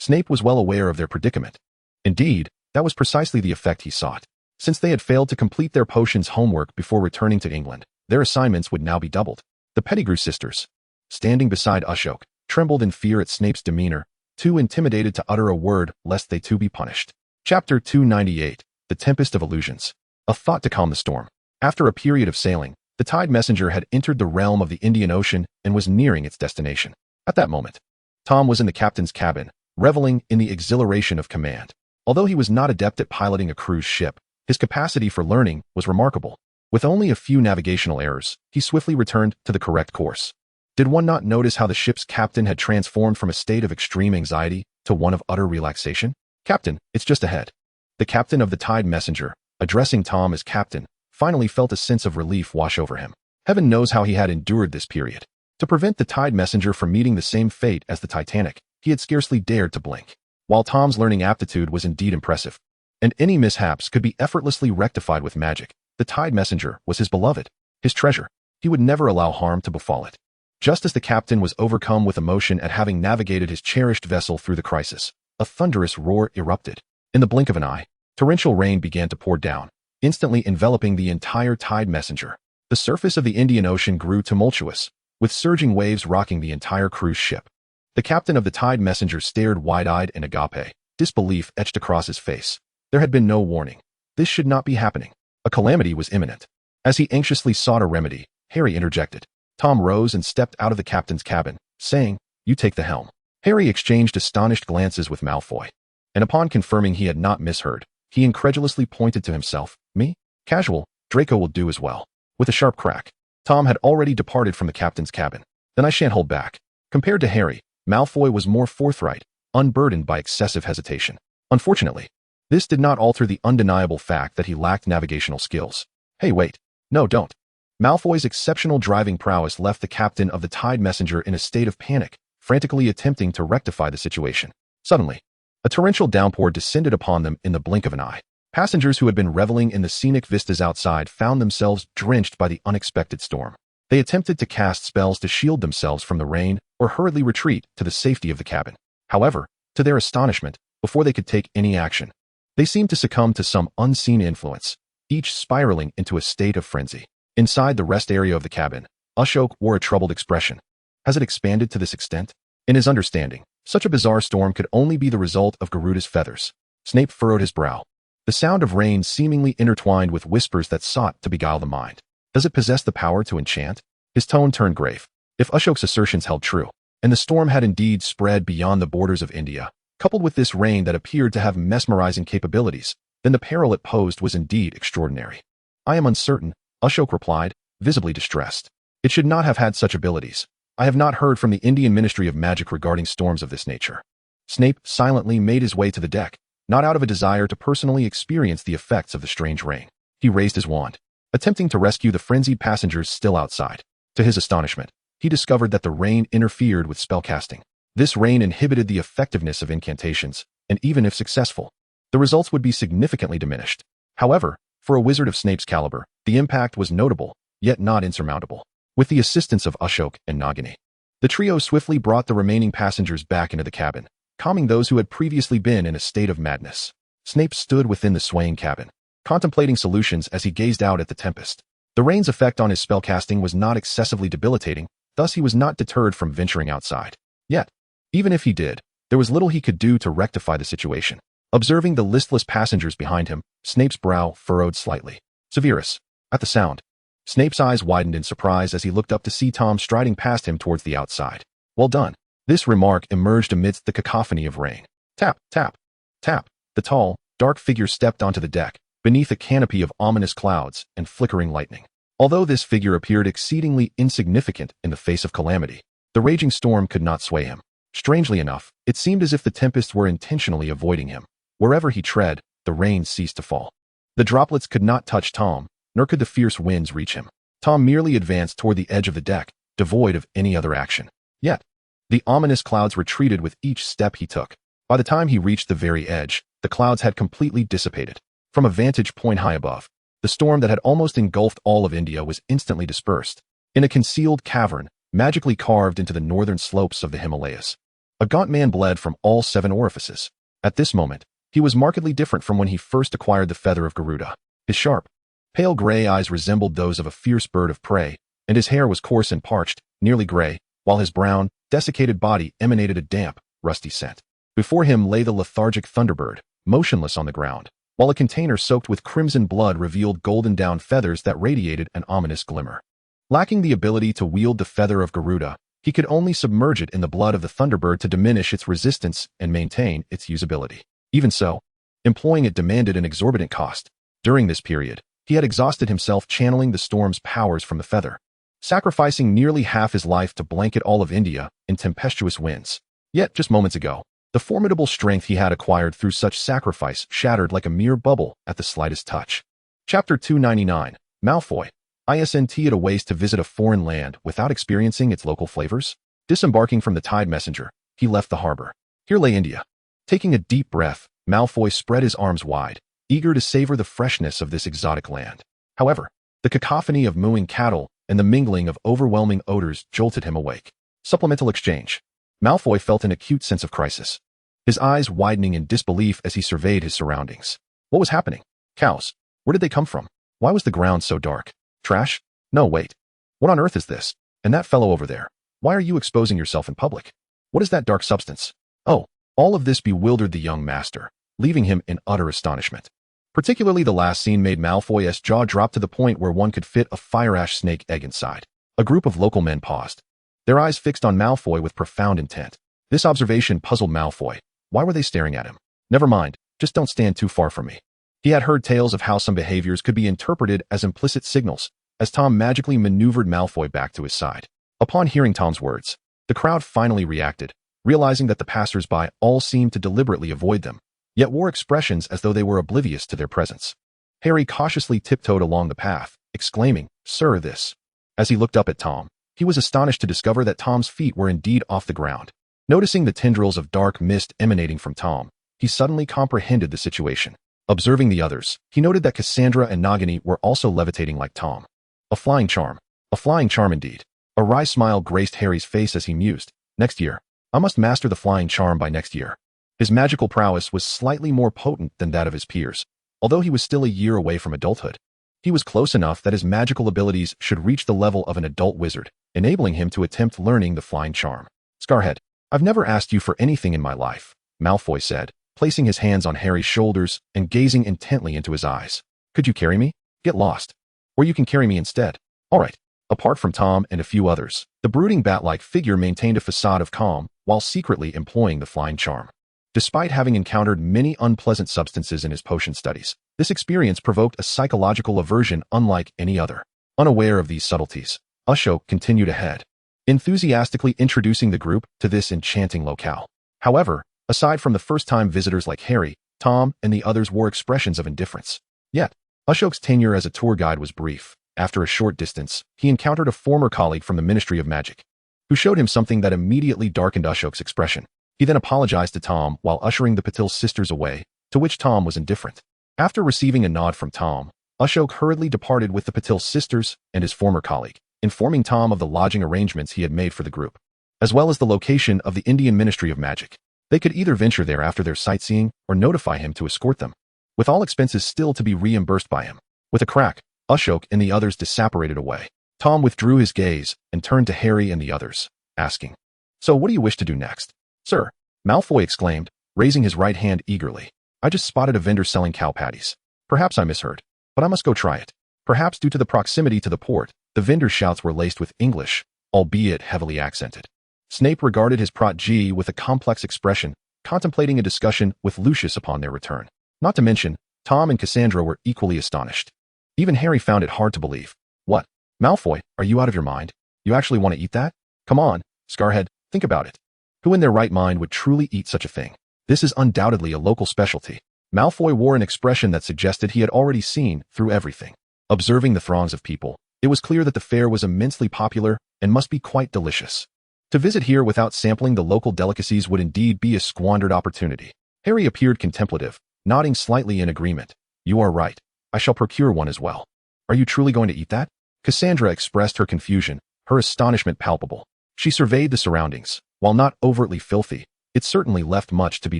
Snape was well aware of their predicament. Indeed, that was precisely the effect he sought. Since they had failed to complete their potion's homework before returning to England, their assignments would now be doubled. The Pettigrew sisters, standing beside Ashok, trembled in fear at Snape's demeanor, too intimidated to utter a word lest they too be punished. Chapter 298, The Tempest of Illusions. a thought to calm the storm. After a period of sailing, the Tide Messenger had entered the realm of the Indian Ocean and was nearing its destination. At that moment, Tom was in the captain's cabin, reveling in the exhilaration of command. Although he was not adept at piloting a cruise ship, his capacity for learning was remarkable. With only a few navigational errors, he swiftly returned to the correct course. Did one not notice how the ship's captain had transformed from a state of extreme anxiety to one of utter relaxation? "Captain, it's just ahead." The captain of the Tide Messenger, addressing Tom as captain, finally felt a sense of relief wash over him. Heaven knows how he had endured this period. To prevent the Tide Messenger from meeting the same fate as the Titanic, he had scarcely dared to blink. While Tom's learning aptitude was indeed impressive, and any mishaps could be effortlessly rectified with magic, the Tide Messenger was his beloved, his treasure. He would never allow harm to befall it. Just as the captain was overcome with emotion at having navigated his cherished vessel through the crisis, a thunderous roar erupted. In the blink of an eye, torrential rain began to pour down, instantly enveloping the entire Tide Messenger. The surface of the Indian Ocean grew tumultuous, with surging waves rocking the entire cruise ship. The captain of the Tide Messenger stared wide-eyed in agape, disbelief etched across his face. There had been no warning. This should not be happening. A calamity was imminent. As he anxiously sought a remedy, Harry interjected. Tom rose and stepped out of the captain's cabin, saying, "You take the helm." Harry exchanged astonished glances with Malfoy, and upon confirming he had not misheard, he incredulously pointed to himself. "Me? Casual, Draco will do as well." With a sharp crack, Tom had already departed from the captain's cabin. "Then I shan't hold back." Compared to Harry, Malfoy was more forthright, unburdened by excessive hesitation. Unfortunately, this did not alter the undeniable fact that he lacked navigational skills. "Hey, wait. No, don't." Malfoy's exceptional driving prowess left the captain of the Tide Messenger in a state of panic, frantically attempting to rectify the situation. Suddenly, a torrential downpour descended upon them in the blink of an eye. Passengers who had been reveling in the scenic vistas outside found themselves drenched by the unexpected storm. They attempted to cast spells to shield themselves from the rain or hurriedly retreat to the safety of the cabin. However, to their astonishment, before they could take any action, they seemed to succumb to some unseen influence, each spiraling into a state of frenzy. Inside the rest area of the cabin, Ashok wore a troubled expression. Has it expanded to this extent? In his understanding, such a bizarre storm could only be the result of Garuda's feathers. Snape furrowed his brow. The sound of rain seemingly intertwined with whispers that sought to beguile the mind. Does it possess the power to enchant? His tone turned grave. If Ashok's assertions held true, and the storm had indeed spread beyond the borders of India, coupled with this rain that appeared to have mesmerizing capabilities, then the peril it posed was indeed extraordinary. "I am uncertain," Ashok replied, visibly distressed. "It should not have had such abilities. I have not heard from the Indian Ministry of Magic regarding storms of this nature." Snape silently made his way to the deck, not out of a desire to personally experience the effects of the strange rain. He raised his wand, attempting to rescue the frenzied passengers still outside. To his astonishment, he discovered that the rain interfered with spellcasting. This rain inhibited the effectiveness of incantations, and even if successful, the results would be significantly diminished. However, for a wizard of Snape's caliber, the impact was notable, yet not insurmountable. With the assistance of Ashok and Nagini, the trio swiftly brought the remaining passengers back into the cabin, calming those who had previously been in a state of madness. Snape stood within the swaying cabin, contemplating solutions as he gazed out at the tempest. The rain's effect on his spellcasting was not excessively debilitating, thus he was not deterred from venturing outside. Yet, even if he did, there was little he could do to rectify the situation. Observing the listless passengers behind him, Snape's brow furrowed slightly. Severus. At the sound, Snape's eyes widened in surprise as he looked up to see Tom striding past him towards the outside. "Well done." This remark emerged amidst the cacophony of rain. Tap, tap, tap. The tall, dark figure stepped onto the deck, beneath a canopy of ominous clouds and flickering lightning. Although this figure appeared exceedingly insignificant in the face of calamity, the raging storm could not sway him. Strangely enough, it seemed as if the tempest were intentionally avoiding him. Wherever he tread, the rain ceased to fall. The droplets could not touch Tom, nor could the fierce winds reach him. Tom merely advanced toward the edge of the deck, devoid of any other action. Yet, the ominous clouds retreated with each step he took. By the time he reached the very edge, the clouds had completely dissipated. From a vantage point high above, the storm that had almost engulfed all of India was instantly dispersed. In a concealed cavern, magically carved into the northern slopes of the Himalayas, a gaunt man bled from all 7 orifices. At this moment, he was markedly different from when he first acquired the feather of Garuda. His sharp, pale gray eyes resembled those of a fierce bird of prey, and his hair was coarse and parched, nearly gray, while his brown, desiccated body emanated a damp, rusty scent. Before him lay the lethargic Thunderbird, motionless on the ground, while a container soaked with crimson blood revealed golden down feathers that radiated an ominous glimmer. Lacking the ability to wield the feather of Garuda, he could only submerge it in the blood of the Thunderbird to diminish its resistance and maintain its usability. Even so, employing it demanded an exorbitant cost. During this period, he had exhausted himself channeling the storm's powers from the feather, sacrificing nearly half his life to blanket all of India in tempestuous winds. Yet, just moments ago, the formidable strength he had acquired through such sacrifice shattered like a mere bubble at the slightest touch. Chapter 299, Malfoy. Isn't it a waste to visit a foreign land without experiencing its local flavors? Disembarking from the Tide Messenger, he left the harbor. Here lay India. Taking a deep breath, Malfoy spread his arms wide, eager to savor the freshness of this exotic land. However, the cacophony of mooing cattle and the mingling of overwhelming odors jolted him awake. Supplemental exchange. Malfoy felt an acute sense of crisis, his eyes widening in disbelief as he surveyed his surroundings. What was happening? Cows. Where did they come from? Why was the ground so dark? Trash? No, wait. What on earth is this? And that fellow over there? Why are you exposing yourself in public? What is that dark substance? Oh, all of this bewildered the young master, leaving him in utter astonishment. Particularly the last scene made Malfoy's jaw drop to the point where one could fit a fire ash snake egg inside. A group of local men paused, their eyes fixed on Malfoy with profound intent. This observation puzzled Malfoy. Why were they staring at him? Never mind, just don't stand too far from me. He had heard tales of how some behaviors could be interpreted as implicit signals, as Tom magically maneuvered Malfoy back to his side. Upon hearing Tom's words, the crowd finally reacted, realizing that the passers-by all seemed to deliberately avoid them, yet wore expressions as though they were oblivious to their presence. Harry cautiously tiptoed along the path, exclaiming, "Sir, this." As he looked up at Tom, he was astonished to discover that Tom's feet were indeed off the ground. Noticing the tendrils of dark mist emanating from Tom, he suddenly comprehended the situation. Observing the others, he noted that Cassandra and Nagini were also levitating like Tom. A flying charm. A flying charm indeed. A wry smile graced Harry's face as he mused. Next year. I must master the flying charm by next year. His magical prowess was slightly more potent than that of his peers, although he was still a year away from adulthood. He was close enough that his magical abilities should reach the level of an adult wizard, enabling him to attempt learning the flying charm. Scarhead, I've never asked you for anything in my life, Malfoy said, placing his hands on Harry's shoulders and gazing intently into his eyes. Could you carry me? Get lost. Or you can carry me instead. All right. Apart from Tom and a few others, the brooding bat-like figure maintained a facade of calm while secretly employing the flying charm. Despite having encountered many unpleasant substances in his potion studies, this experience provoked a psychological aversion unlike any other. Unaware of these subtleties, Ashok continued ahead, enthusiastically introducing the group to this enchanting locale. However, aside from the first-time visitors like Harry, Tom and the others wore expressions of indifference. Yet, Ashok's tenure as a tour guide was brief. After a short distance, he encountered a former colleague from the Ministry of Magic, who showed him something that immediately darkened Ashok's expression. He then apologized to Tom while ushering the Patil sisters away, to which Tom was indifferent. After receiving a nod from Tom, Ashok hurriedly departed with the Patil sisters and his former colleague, informing Tom of the lodging arrangements he had made for the group, as well as the location of the Indian Ministry of Magic. They could either venture there after their sightseeing or notify him to escort them, with all expenses still to be reimbursed by him. With a crack, Ashok and the others disapparated away. Tom withdrew his gaze and turned to Harry and the others, asking, "So what do you wish to do next?" "Sir," Malfoy exclaimed, raising his right hand eagerly. "I just spotted a vendor selling cow patties. Perhaps I misheard, but I must go try it." Perhaps due to the proximity to the port, the vendor's shouts were laced with English, albeit heavily accented. Snape regarded his protégé with a complex expression, contemplating a discussion with Lucius upon their return. Not to mention, Tom and Cassandra were equally astonished. Even Harry found it hard to believe. "What? Malfoy, are you out of your mind? You actually want to eat that? Come on, Scarhead, think about it. Who in their right mind would truly eat such a thing? This is undoubtedly a local specialty." Malfoy wore an expression that suggested he had already seen through everything. Observing the throngs of people, it was clear that the fare was immensely popular and must be quite delicious. To visit here without sampling the local delicacies would indeed be a squandered opportunity. Harry appeared contemplative, nodding slightly in agreement. "You are right. I shall procure one as well." "Are you truly going to eat that?" Cassandra expressed her confusion, her astonishment palpable. She surveyed the surroundings. While not overtly filthy, it certainly left much to be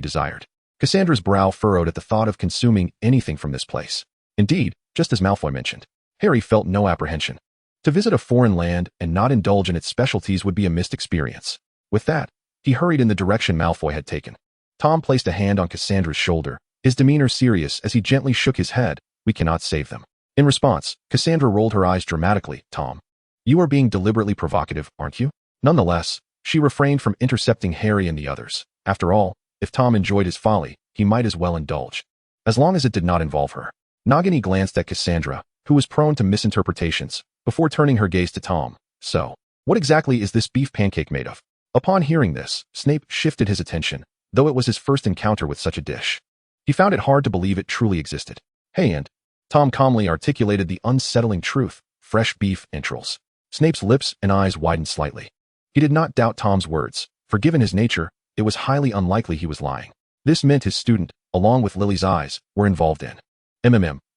desired. Cassandra's brow furrowed at the thought of consuming anything from this place. Indeed, just as Malfoy mentioned, Harry felt no apprehension. To visit a foreign land and not indulge in its specialties would be a missed experience. With that, he hurried in the direction Malfoy had taken. Tom placed a hand on Cassandra's shoulder, his demeanor serious as he gently shook his head. "We cannot save them." In response, Cassandra rolled her eyes dramatically. "Tom, you are being deliberately provocative, aren't you?" Nonetheless, she refrained from intercepting Harry and the others. After all, if Tom enjoyed his folly, he might as well indulge, as long as it did not involve her. Nagini glanced at Cassandra, who was prone to misinterpretations, before turning her gaze to Tom. "So, what exactly is this beef pancake made of?" Upon hearing this, Snape shifted his attention, though it was his first encounter with such a dish. He found it hard to believe it truly existed. "Hey, and..." Tom calmly articulated the unsettling truth: fresh beef entrails. Snape's lips and eyes widened slightly. He did not doubt Tom's words, for given his nature, it was highly unlikely he was lying. This meant his student, along with Lily's eyes, were involved in.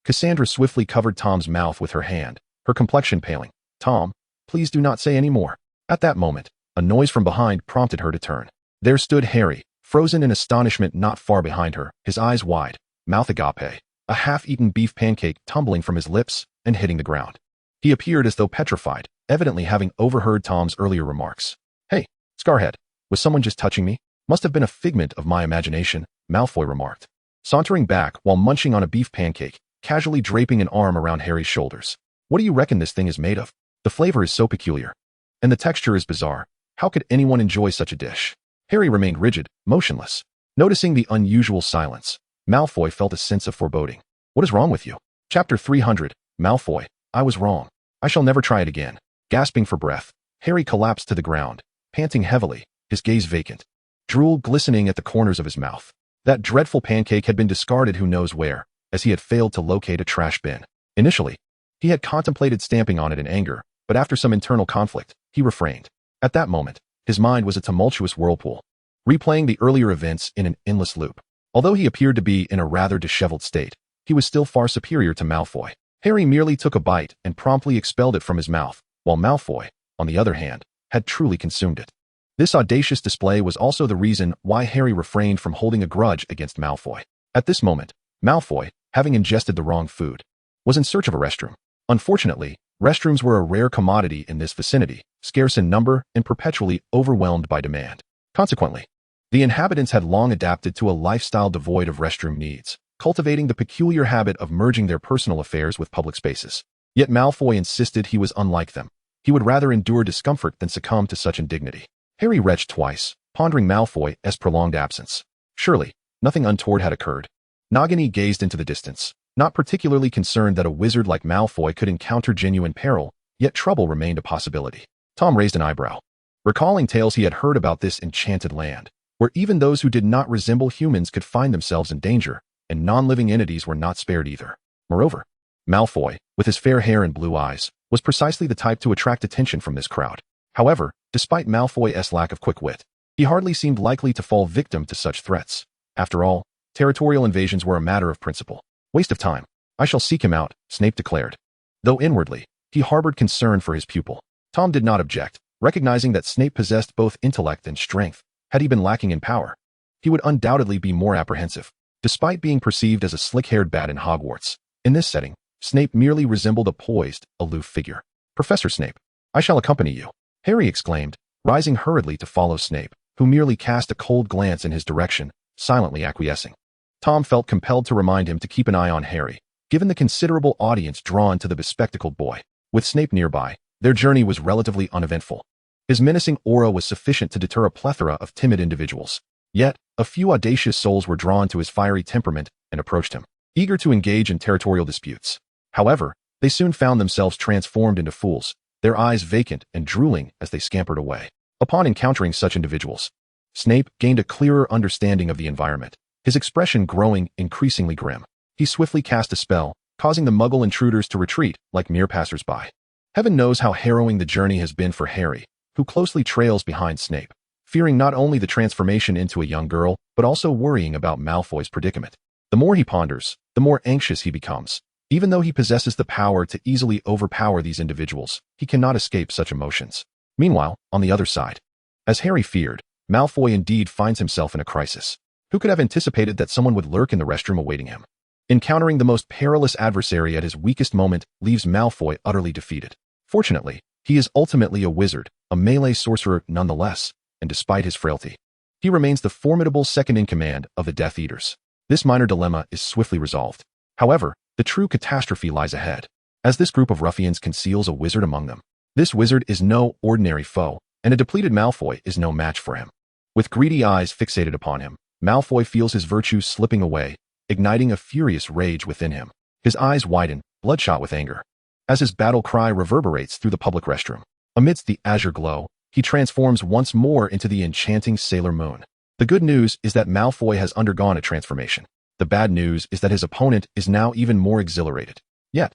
Cassandra swiftly covered Tom's mouth with her hand, her complexion paling. "Tom, please do not say any more." At that moment, a noise from behind prompted her to turn. There stood Harry, frozen in astonishment not far behind her, his eyes wide, mouth agape, a half-eaten beef pancake tumbling from his lips and hitting the ground. He appeared as though petrified, evidently having overheard Tom's earlier remarks. "Hey, Scarhead, was someone just touching me?" "Must have been a figment of my imagination," Malfoy remarked, sauntering back while munching on a beef pancake, casually draping an arm around Harry's shoulders. "What do you reckon this thing is made of? The flavor is so peculiar. And the texture is bizarre. How could anyone enjoy such a dish?" Harry remained rigid, motionless. Noticing the unusual silence, Malfoy felt a sense of foreboding. "What is wrong with you?" Chapter 300, Malfoy, "I was wrong. I shall never try it again." Gasping for breath, Harry collapsed to the ground, panting heavily, his gaze vacant, drool glistening at the corners of his mouth. That dreadful pancake had been discarded who knows where, as he had failed to locate a trash bin. Initially, he had contemplated stamping on it in anger, but after some internal conflict, he refrained. At that moment, his mind was a tumultuous whirlpool, replaying the earlier events in an endless loop. Although he appeared to be in a rather disheveled state, he was still far superior to Malfoy. Harry merely took a bite and promptly expelled it from his mouth, while Malfoy, on the other hand, had truly consumed it. This audacious display was also the reason why Harry refrained from holding a grudge against Malfoy. At this moment, Malfoy, having ingested the wrong food, was in search of a restroom. Unfortunately, restrooms were a rare commodity in this vicinity, scarce in number and perpetually overwhelmed by demand. Consequently, the inhabitants had long adapted to a lifestyle devoid of restroom needs, cultivating the peculiar habit of merging their personal affairs with public spaces. Yet Malfoy insisted he was unlike them. He would rather endure discomfort than succumb to such indignity. Harry retched twice, pondering Malfoy's prolonged absence. Surely, nothing untoward had occurred. Nagini gazed into the distance, not particularly concerned that a wizard like Malfoy could encounter genuine peril, yet trouble remained a possibility. Tom raised an eyebrow, recalling tales he had heard about this enchanted land, where even those who did not resemble humans could find themselves in danger, and non-living entities were not spared either. Moreover, Malfoy, with his fair hair and blue eyes, was precisely the type to attract attention from this crowd. However, despite Malfoy's lack of quick wit, he hardly seemed likely to fall victim to such threats. After all, territorial invasions were a matter of principle. "Waste of time. I shall seek him out," Snape declared. Though inwardly, he harbored concern for his pupil. Tom did not object, recognizing that Snape possessed both intellect and strength. Had he been lacking in power, he would undoubtedly be more apprehensive. Despite being perceived as a slick-haired bat in Hogwarts, in this setting, Snape merely resembled a poised, aloof figure. "Professor Snape, I shall accompany you," Harry exclaimed, rising hurriedly to follow Snape, who merely cast a cold glance in his direction, silently acquiescing. Tom felt compelled to remind him to keep an eye on Harry, given the considerable audience drawn to the bespectacled boy. With Snape nearby, their journey was relatively uneventful. His menacing aura was sufficient to deter a plethora of timid individuals. Yet, a few audacious souls were drawn to his fiery temperament and approached him, eager to engage in territorial disputes. However, they soon found themselves transformed into fools, their eyes vacant and drooling as they scampered away. Upon encountering such individuals, Snape gained a clearer understanding of the environment, his expression growing increasingly grim. He swiftly cast a spell, causing the Muggle intruders to retreat like mere passers-by. Heaven knows how harrowing the journey has been for Harry, who closely trails behind Snape, fearing not only the transformation into a young girl, but also worrying about Malfoy's predicament. The more he ponders, the more anxious he becomes. Even though he possesses the power to easily overpower these individuals, he cannot escape such emotions. Meanwhile, on the other side, as Harry feared, Malfoy indeed finds himself in a crisis. Who could have anticipated that someone would lurk in the restroom awaiting him? Encountering the most perilous adversary at his weakest moment leaves Malfoy utterly defeated. Fortunately, he is ultimately a wizard, a melee sorcerer nonetheless, and despite his frailty, he remains the formidable second-in-command of the Death Eaters. This minor dilemma is swiftly resolved. However, the true catastrophe lies ahead, as this group of ruffians conceals a wizard among them. This wizard is no ordinary foe, and a depleted Malfoy is no match for him. With greedy eyes fixated upon him, Malfoy feels his virtue slipping away, igniting a furious rage within him. His eyes widen, bloodshot with anger, as his battle cry reverberates through the public restroom. Amidst the azure glow, he transforms once more into the enchanting Sailor Moon. The good news is that Malfoy has undergone a transformation. The bad news is that his opponent is now even more exhilarated. Yet,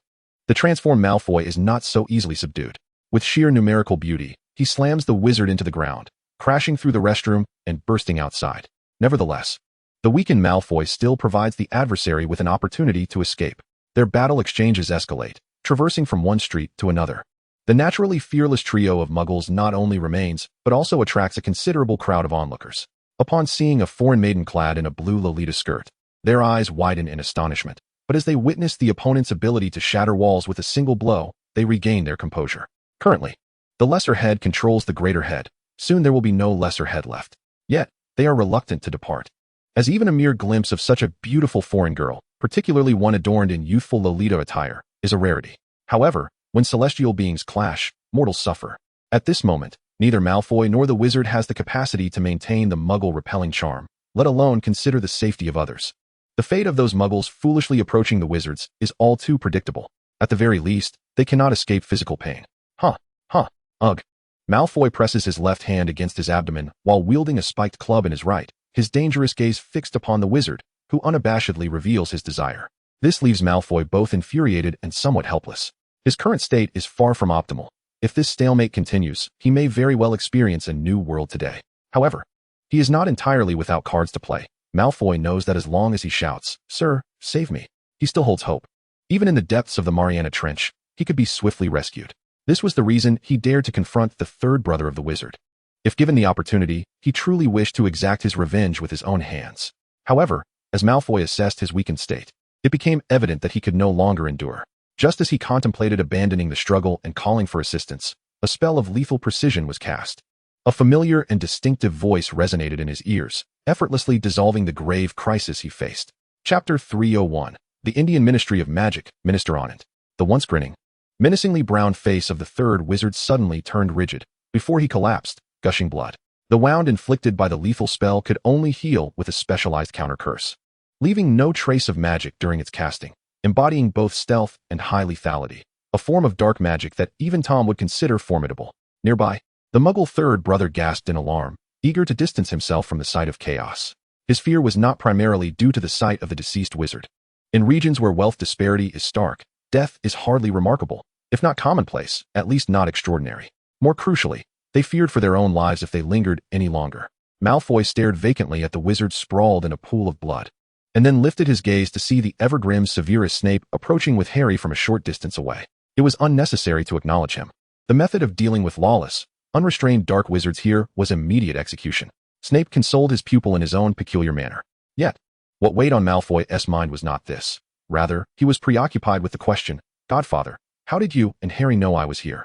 the transformed Malfoy is not so easily subdued. With sheer numerical beauty, he slams the wizard into the ground, crashing through the restroom and bursting outside. Nevertheless, the weakened Malfoy still provides the adversary with an opportunity to escape. Their battle exchanges escalate, traversing from one street to another. The naturally fearless trio of muggles not only remains, but also attracts a considerable crowd of onlookers. Upon seeing a foreign maiden clad in a blue Lolita skirt, their eyes widen in astonishment, but as they witness the opponent's ability to shatter walls with a single blow, they regain their composure. Currently, the lesser head controls the greater head. Soon there will be no lesser head left. Yet, they are reluctant to depart, as even a mere glimpse of such a beautiful foreign girl, particularly one adorned in youthful Lolita attire, is a rarity. However, when celestial beings clash, mortals suffer. At this moment, neither Malfoy nor the wizard has the capacity to maintain the muggle-repelling charm, let alone consider the safety of others. The fate of those muggles foolishly approaching the wizards is all too predictable. At the very least, they cannot escape physical pain. Ugh. Malfoy presses his left hand against his abdomen while wielding a spiked club in his right, his dangerous gaze fixed upon the wizard, who unabashedly reveals his desire. This leaves Malfoy both infuriated and somewhat helpless. His current state is far from optimal. If this stalemate continues, he may very well experience a new world today. However, he is not entirely without cards to play. Malfoy knows that as long as he shouts, "Sir, save me," he still holds hope. Even in the depths of the Mariana Trench, he could be swiftly rescued. This was the reason he dared to confront the third brother of the wizard. If given the opportunity, he truly wished to exact his revenge with his own hands. However, as Malfoy assessed his weakened state, it became evident that he could no longer endure. Just as he contemplated abandoning the struggle and calling for assistance, a spell of lethal precision was cast. A familiar and distinctive voice resonated in his ears, effortlessly dissolving the grave crisis he faced. Chapter 301. The Indian Ministry of Magic, Minister Anand. The once grinning, menacingly brown face of the third wizard suddenly turned rigid, before he collapsed, gushing blood. The wound inflicted by the lethal spell could only heal with a specialized counter-curse, leaving no trace of magic during its casting, embodying both stealth and high lethality, a form of dark magic that even Tom would consider formidable. Nearby, the Muggle third brother gasped in alarm, eager to distance himself from the sight of chaos. His fear was not primarily due to the sight of the deceased wizard. In regions where wealth disparity is stark, death is hardly remarkable, if not commonplace, at least not extraordinary. More crucially, they feared for their own lives if they lingered any longer. Malfoy stared vacantly at the wizard sprawled in a pool of blood, and then lifted his gaze to see the ever-grim Severus Snape approaching with Harry from a short distance away. It was unnecessary to acknowledge him. The method of dealing with lawless, unrestrained dark wizards here was immediate execution. Snape consoled his pupil in his own peculiar manner. Yet, what weighed on Malfoy's mind was not this. Rather, he was preoccupied with the question, "Godfather, how did you and Harry know I was here?"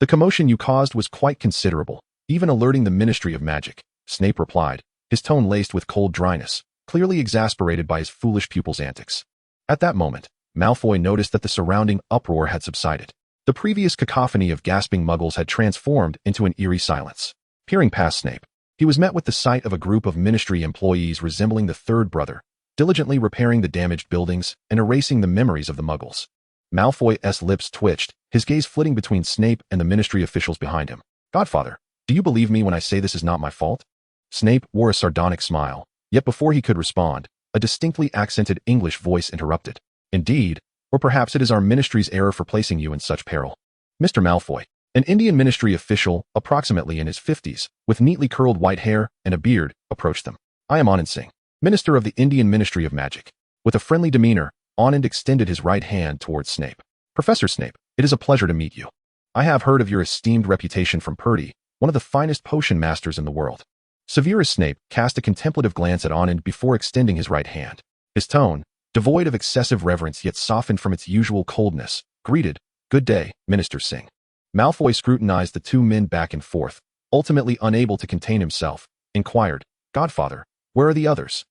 The commotion you caused was quite considerable, even alerting the Ministry of Magic," Snape replied, his tone laced with cold dryness, clearly exasperated by his foolish pupil's antics. At that moment, Malfoy noticed that the surrounding uproar had subsided. The previous cacophony of gasping muggles had transformed into an eerie silence. Peering past Snape, he was met with the sight of a group of Ministry employees resembling the third brother, diligently repairing the damaged buildings and erasing the memories of the muggles. Malfoy's lips twitched, his gaze flitting between Snape and the Ministry officials behind him. "Godfather, do you believe me when I say this is not my fault?" Snape wore a sardonic smile, yet before he could respond, a distinctly accented English voice interrupted. "Indeed, or perhaps it is our Ministry's error for placing you in such peril." Mr. Malfoy, an Indian Ministry official approximately in his 50s, with neatly curled white hair and a beard, approached them. "I am Anand Singh, Minister of the Indian Ministry of Magic." With a friendly demeanor, Anand extended his right hand towards Snape. "Professor Snape, it is a pleasure to meet you. I have heard of your esteemed reputation from Purdy, one of the finest potion masters in the world." Severus Snape cast a contemplative glance at Anand before extending his right hand. His tone, devoid of excessive reverence yet softened from its usual coldness, greeted, "Good day, Minister Singh." Malfoy scrutinized the two men back and forth, ultimately unable to contain himself, inquired, "Godfather, where are the others?"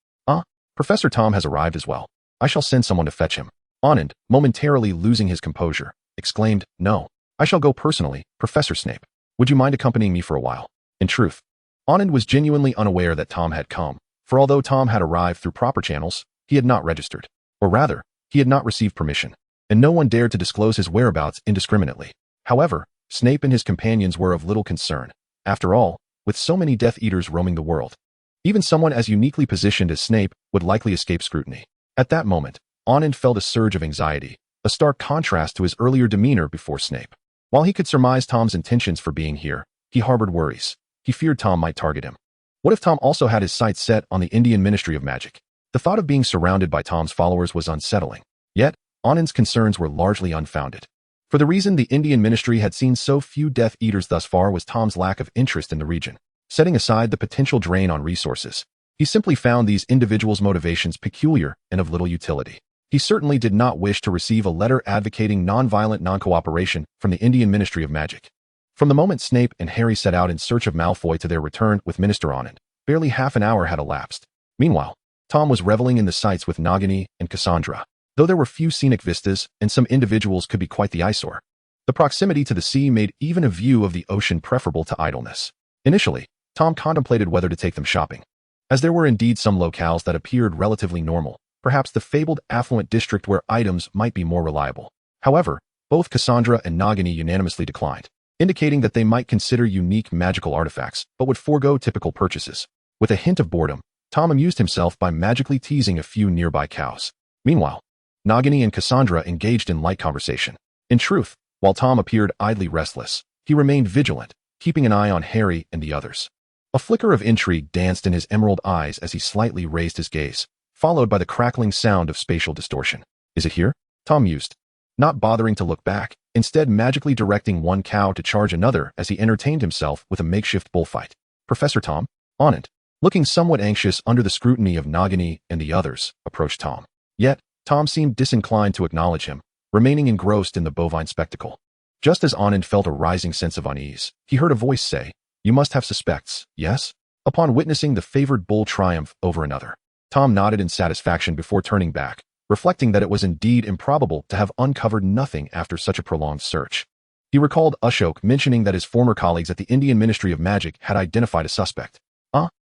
Professor Tom has arrived as well. I shall send someone to fetch him. Anand, momentarily losing his composure, exclaimed, "No, I shall go personally, Professor Snape. Would you mind accompanying me for a while?" In truth, Anand was genuinely unaware that Tom had come, for although Tom had arrived through proper channels, he had not registered. Or rather, he had not received permission, and no one dared to disclose his whereabouts indiscriminately. However, Snape and his companions were of little concern. After all, with so many Death Eaters roaming the world, even someone as uniquely positioned as Snape would likely escape scrutiny. At that moment, Anand felt a surge of anxiety, a stark contrast to his earlier demeanor before Snape. While he could surmise Tom's intentions for being here, he harbored worries. He feared Tom might target him. What if Tom also had his sights set on the Indian Ministry of Magic? The thought of being surrounded by Tom's followers was unsettling. Yet, Anand's concerns were largely unfounded. For the reason the Indian Ministry had seen so few Death Eaters thus far was Tom's lack of interest in the region. Setting aside the potential drain on resources, he simply found these individuals' motivations peculiar and of little utility. He certainly did not wish to receive a letter advocating nonviolent non-cooperation from the Indian Ministry of Magic. From the moment Snape and Harry set out in search of Malfoy to their return with Minister Anand, barely half an hour had elapsed. Meanwhile, Tom was reveling in the sights with Nagini and Cassandra. Though there were few scenic vistas and some individuals could be quite the eyesore, the proximity to the sea made even a view of the ocean preferable to idleness. Initially, Tom contemplated whether to take them shopping, as there were indeed some locales that appeared relatively normal, perhaps the fabled affluent district where items might be more reliable. However, both Cassandra and Nagini unanimously declined, indicating that they might consider unique magical artifacts but would forego typical purchases. With a hint of boredom, Tom amused himself by magically teasing a few nearby cows. Meanwhile, Nagini and Cassandra engaged in light conversation. In truth, while Tom appeared idly restless, he remained vigilant, keeping an eye on Harry and the others. A flicker of intrigue danced in his emerald eyes as he slightly raised his gaze, followed by the crackling sound of spatial distortion. "Is it here?" Tom mused, not bothering to look back, instead magically directing one cow to charge another as he entertained himself with a makeshift bullfight. "Professor Tom?" Anand, looking somewhat anxious under the scrutiny of Nagini and the others, approached Tom. Yet, Tom seemed disinclined to acknowledge him, remaining engrossed in the bovine spectacle. Just as Anand felt a rising sense of unease, he heard a voice say, "You must have suspects, yes?" Upon witnessing the favored bull triumph over another, Tom nodded in satisfaction before turning back, reflecting that it was indeed improbable to have uncovered nothing after such a prolonged search. He recalled Ashok mentioning that his former colleagues at the Indian Ministry of Magic had identified a suspect.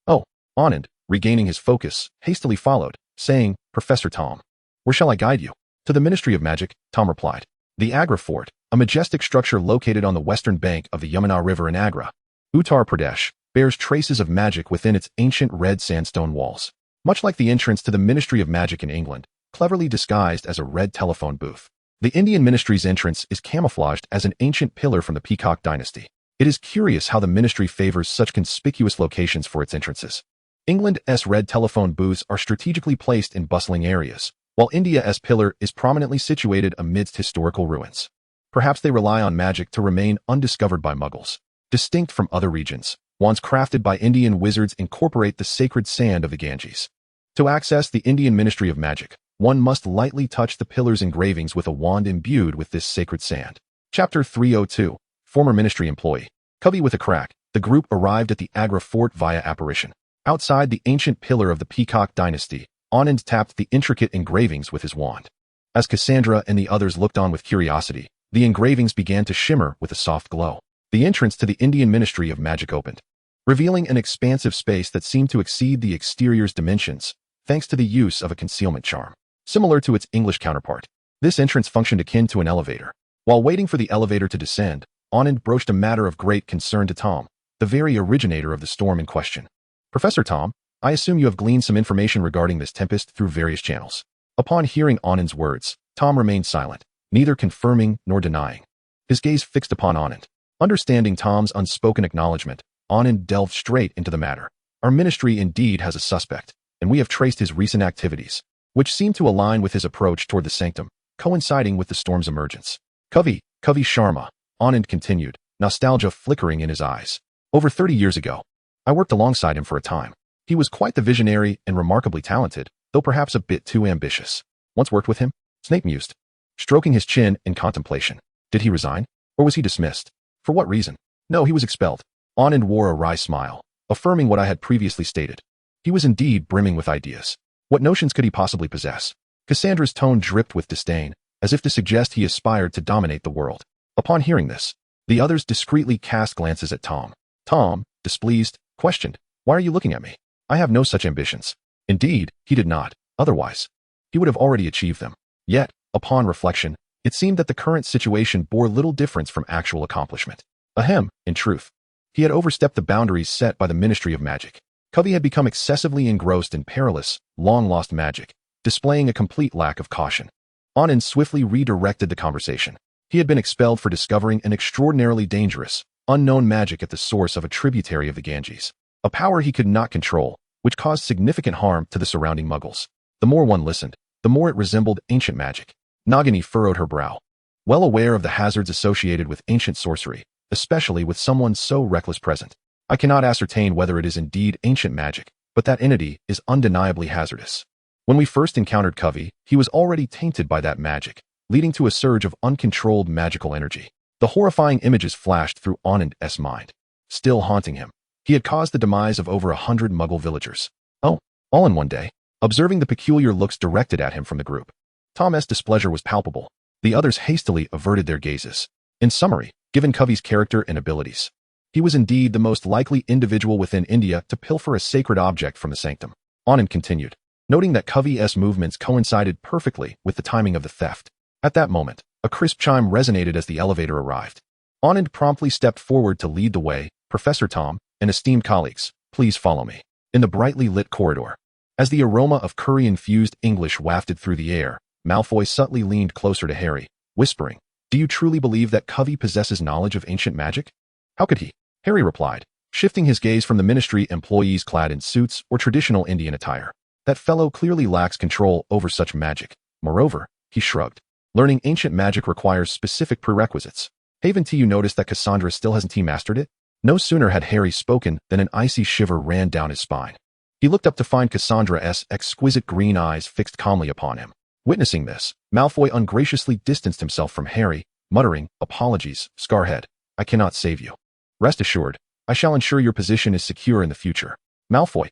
Oh, Anand, regaining his focus, hastily followed, saying, "Professor Tom, where shall I guide you?" "To the Ministry of Magic," Tom replied. The Agra Fort, a majestic structure located on the western bank of the Yamuna River in Agra, Uttar Pradesh, bears traces of magic within its ancient red sandstone walls. Much like the entrance to the Ministry of Magic in England, cleverly disguised as a red telephone booth, the Indian Ministry's entrance is camouflaged as an ancient pillar from the Peacock dynasty. It is curious how the Ministry favors such conspicuous locations for its entrances. England's red telephone booths are strategically placed in bustling areas, while India's pillar is prominently situated amidst historical ruins. Perhaps they rely on magic to remain undiscovered by Muggles. Distinct from other regions, wands crafted by Indian wizards incorporate the sacred sand of the Ganges. To access the Indian Ministry of Magic, one must lightly touch the pillar's engravings with a wand imbued with this sacred sand. Chapter 302, Former Ministry Employee. Covey with a crack, the group arrived at the Agra Fort via apparition. Outside the ancient pillar of the Peacock dynasty, Anand tapped the intricate engravings with his wand. As Cassandra and the others looked on with curiosity, the engravings began to shimmer with a soft glow. The entrance to the Indian Ministry of Magic opened, revealing an expansive space that seemed to exceed the exterior's dimensions, thanks to the use of a concealment charm. Similar to its English counterpart, this entrance functioned akin to an elevator. While waiting for the elevator to descend, Anand broached a matter of great concern to Tom, the very originator of the storm in question. "Professor Tom, I assume you have gleaned some information regarding this tempest through various channels." Upon hearing Anand's words, Tom remained silent, neither confirming nor denying. His gaze fixed upon Anand. Understanding Tom's unspoken acknowledgement, Anand delved straight into the matter. "Our ministry indeed has a suspect, and we have traced his recent activities, which seem to align with his approach toward the sanctum, coinciding with the storm's emergence." Kavi Sharma, Anand continued, nostalgia flickering in his eyes. "Over 30 years ago, I worked alongside him for a time. He was quite the visionary and remarkably talented, though perhaps a bit too ambitious." "Once worked with him?" Snape mused, stroking his chin in contemplation. "Did he resign? Or was he dismissed? For what reason?" "No, he was expelled." Anand wore a wry smile, affirming what I had previously stated. He was indeed brimming with ideas. What notions could he possibly possess? Cassandra's tone dripped with disdain, as if to suggest he aspired to dominate the world. Upon hearing this, the others discreetly cast glances at Tom. Tom, displeased, questioned, "Why are you looking at me? I have no such ambitions." Indeed, he did not. Otherwise, he would have already achieved them. Yet, upon reflection, it seemed that the current situation bore little difference from actual accomplishment. Ahem, in truth, he had overstepped the boundaries set by the Ministry of Magic. Covey had become excessively engrossed in perilous, long-lost magic, displaying a complete lack of caution. Anand swiftly redirected the conversation. He had been expelled for discovering an extraordinarily dangerous, unknown magic at the source of a tributary of the Ganges, a power he could not control, which caused significant harm to the surrounding muggles. The more one listened, the more it resembled ancient magic. Nagini furrowed her brow. Well aware of the hazards associated with ancient sorcery, especially with someone so reckless present, I cannot ascertain whether it is indeed ancient magic, but that entity is undeniably hazardous. When we first encountered Covey, he was already tainted by that magic, leading to a surge of uncontrolled magical energy. The horrifying images flashed through Anand's mind, still haunting him. He had caused the demise of over 100 Muggle villagers. Oh, all in one day. Observing the peculiar looks directed at him from the group, Tom's displeasure was palpable. The others hastily averted their gazes. In summary, given Covey's character and abilities, he was indeed the most likely individual within India to pilfer a sacred object from the sanctum. Anand continued, noting that Covey's movements coincided perfectly with the timing of the theft. At that moment, a crisp chime resonated as the elevator arrived. Anand promptly stepped forward to lead the way. "Professor Tom and esteemed colleagues, please follow me." In the brightly lit corridor, as the aroma of curry-infused English wafted through the air, Malfoy subtly leaned closer to Harry, whispering, "Do you truly believe that Covey possesses knowledge of ancient magic?" "How could he?" Harry replied, shifting his gaze from the ministry employees clad in suits or traditional Indian attire. "That fellow clearly lacks control over such magic. Moreover," he shrugged, "learning ancient magic requires specific prerequisites. Haven't you noticed that Cassandra still hasn't mastered it?" No sooner had Harry spoken than an icy shiver ran down his spine. He looked up to find Cassandra's exquisite green eyes fixed calmly upon him. Witnessing this, Malfoy ungraciously distanced himself from Harry, muttering, "Apologies, Scarhead. I cannot save you. Rest assured, I shall ensure your position is secure in the future." Malfoy,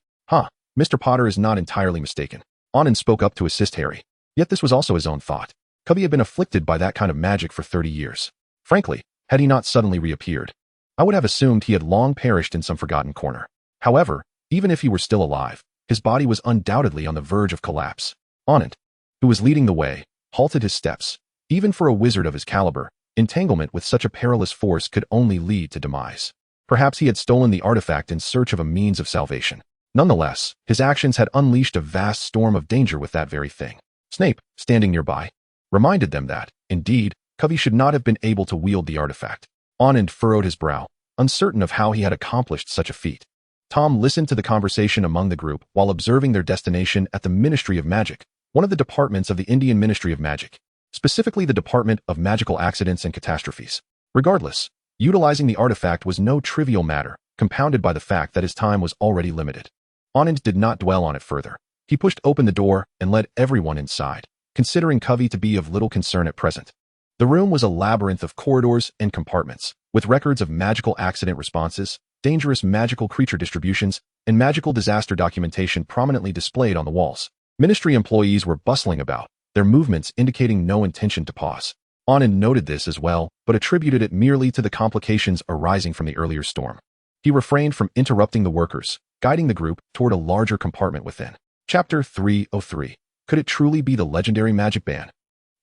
Mr. Potter is not entirely mistaken. Anand spoke up to assist Harry. Yet this was also his own thought. Covey had been afflicted by that kind of magic for 30 years. Frankly, had he not suddenly reappeared, I would have assumed he had long perished in some forgotten corner. However, even if he were still alive, his body was undoubtedly on the verge of collapse. Anand, who was leading the way, halted his steps. Even for a wizard of his caliber, entanglement with such a perilous force could only lead to demise. Perhaps he had stolen the artifact in search of a means of salvation. Nonetheless, his actions had unleashed a vast storm of danger with that very thing. Snape, standing nearby, reminded them that, indeed, Covey should not have been able to wield the artifact. Anand furrowed his brow, uncertain of how he had accomplished such a feat. Tom listened to the conversation among the group while observing their destination at the Ministry of Magic, one of the departments of the Indian Ministry of Magic, specifically the Department of Magical Accidents and Catastrophes. Regardless, utilizing the artifact was no trivial matter, compounded by the fact that his time was already limited. Anand did not dwell on it further. He pushed open the door and led everyone inside, considering Covey to be of little concern at present. The room was a labyrinth of corridors and compartments, with records of magical accident responses, dangerous magical creature distributions, and magical disaster documentation prominently displayed on the walls. Ministry employees were bustling about, their movements indicating no intention to pause. Anand noted this as well, but attributed it merely to the complications arising from the earlier storm. He refrained from interrupting the workers, guiding the group toward a larger compartment within. Chapter 303. Could it truly be the legendary magic band?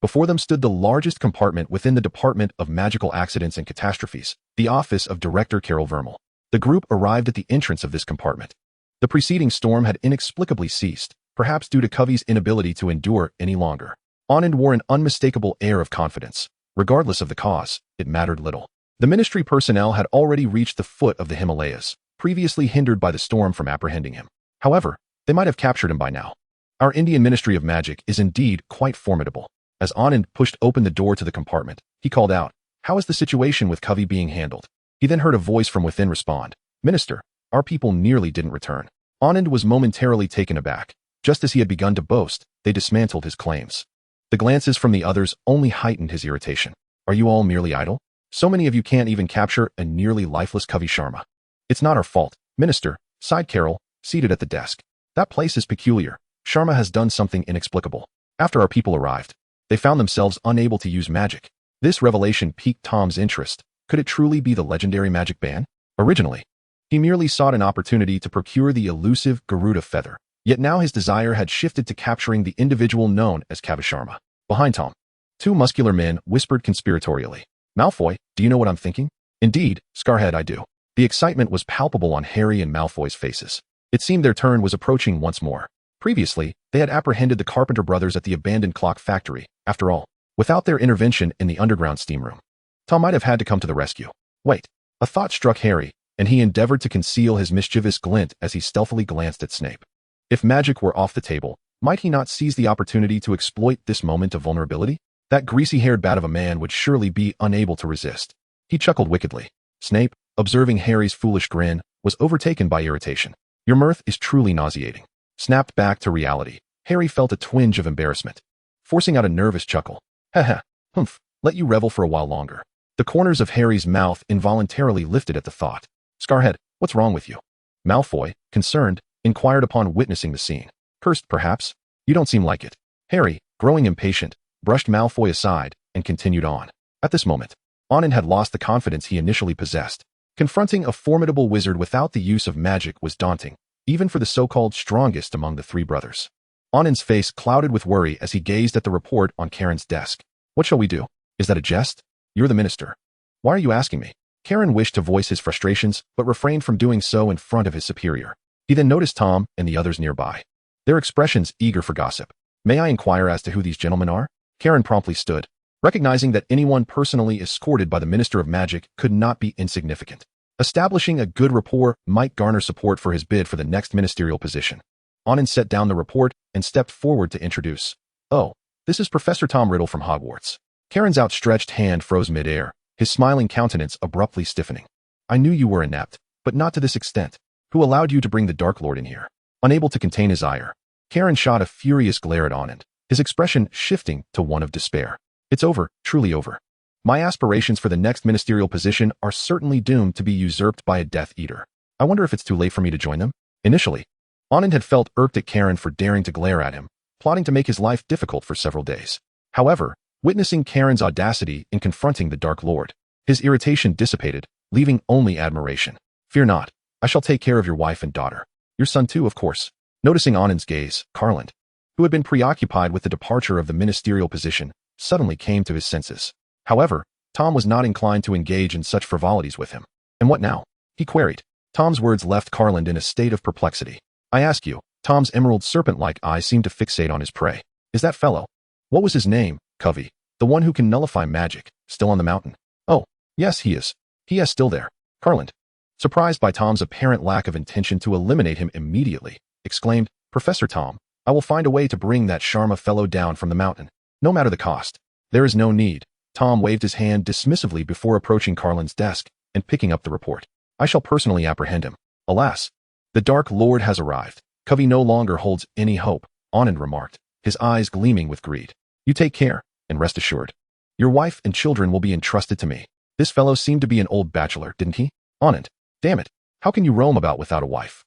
Before them stood the largest compartment within the Department of Magical Accidents and Catastrophes, the office of Director Carol Vermel. The group arrived at the entrance of this compartment. The preceding storm had inexplicably ceased, perhaps due to Covey's inability to endure any longer. Anand wore an unmistakable air of confidence. Regardless of the cause, it mattered little. The ministry personnel had already reached the foot of the Himalayas, previously hindered by the storm from apprehending him. However, they might have captured him by now. Our Indian Ministry of Magic is indeed quite formidable. As Anand pushed open the door to the compartment, he called out, "How is the situation with Covey being handled?" He then heard a voice from within respond, "Minister, our people nearly didn't return." Anand was momentarily taken aback. Just as he had begun to boast, they dismantled his claims. The glances from the others only heightened his irritation. "Are you all merely idle? So many of you can't even capture a nearly lifeless Covey Sharma." "It's not our fault, Minister," sighed Carol, seated at the desk. "That place is peculiar. Sharma has done something inexplicable. After our people arrived, they found themselves unable to use magic. This revelation piqued Tom's interest. Could it truly be the legendary magic band? Originally, he merely sought an opportunity to procure the elusive Garuda feather. Yet now his desire had shifted to capturing the individual known as Sharma. Behind Tom, two muscular men whispered conspiratorially. Malfoy, do you know what I'm thinking? Indeed, Scarhead, I do. The excitement was palpable on Harry and Malfoy's faces. It seemed their turn was approaching once more. Previously, they had apprehended the Carpenter brothers at the abandoned clock factory. After all, without their intervention in the underground steam room, Tom might have had to come to the rescue. Wait, a thought struck Harry, and he endeavored to conceal his mischievous glint as he stealthily glanced at Snape. If magic were off the table, might he not seize the opportunity to exploit this moment of vulnerability? That greasy-haired bat of a man would surely be unable to resist. He chuckled wickedly. Snape, observing Harry's foolish grin, was overtaken by irritation. Your mirth is truly nauseating. Snapped back to reality, Harry felt a twinge of embarrassment. Forcing out a nervous chuckle. Haha, humph, let you revel for a while longer. The corners of Harry's mouth involuntarily lifted at the thought. Scarhead, what's wrong with you? Malfoy, concerned, inquired upon witnessing the scene. Cursed, perhaps? You don't seem like it. Harry, growing impatient, brushed Malfoy aside and continued on. At this moment, Onan had lost the confidence he initially possessed. Confronting a formidable wizard without the use of magic was daunting, even for the so-called strongest among the three brothers. Onan's face clouded with worry as he gazed at the report on Karen's desk. What shall we do? Is that a jest? You're the minister. Why are you asking me? Karen wished to voice his frustrations, but refrained from doing so in front of his superior. He then noticed Tom and the others nearby, their expressions eager for gossip. May I inquire as to who these gentlemen are? Karen promptly stood, recognizing that anyone personally escorted by the Minister of Magic could not be insignificant. Establishing a good rapport might garner support for his bid for the next ministerial position. Onan set down the report and stepped forward to introduce. Oh, this is Professor Tom Riddle from Hogwarts. Karen's outstretched hand froze midair, his smiling countenance abruptly stiffening. I knew you were inept, but not to this extent. Who allowed you to bring the Dark Lord in here? Unable to contain his ire, Karen shot a furious glare at Onan, his expression shifting to one of despair. It's over, truly over. My aspirations for the next ministerial position are certainly doomed to be usurped by a Death Eater. I wonder if it's too late for me to join them? Initially, Onan had felt irked at Karen for daring to glare at him, plotting to make his life difficult for several days. However, witnessing Karen's audacity in confronting the Dark Lord, his irritation dissipated, leaving only admiration. Fear not, I shall take care of your wife and daughter. Your son too, of course. Noticing Onan's gaze, Carland, who had been preoccupied with the departure of the ministerial position, suddenly came to his senses. However, Tom was not inclined to engage in such frivolities with him. And what now? He queried. Tom's words left Carland in a state of perplexity. I ask you, Tom's emerald serpent-like eyes seemed to fixate on his prey. Is that fellow? What was his name? Covey. The one who can nullify magic, still on the mountain? Oh, yes, he is. He is still there. Carland, surprised by Tom's apparent lack of intention to eliminate him immediately, exclaimed, Professor Tom, I will find a way to bring that Sharma fellow down from the mountain, no matter the cost. There is no need. Tom waved his hand dismissively before approaching Carland's desk and picking up the report. I shall personally apprehend him. Alas, the Dark Lord has arrived. Covey no longer holds any hope, Onan remarked, his eyes gleaming with greed. You take care, and rest assured. Your wife and children will be entrusted to me. This fellow seemed to be an old bachelor, didn't he? Onan, damn it, how can you roam about without a wife?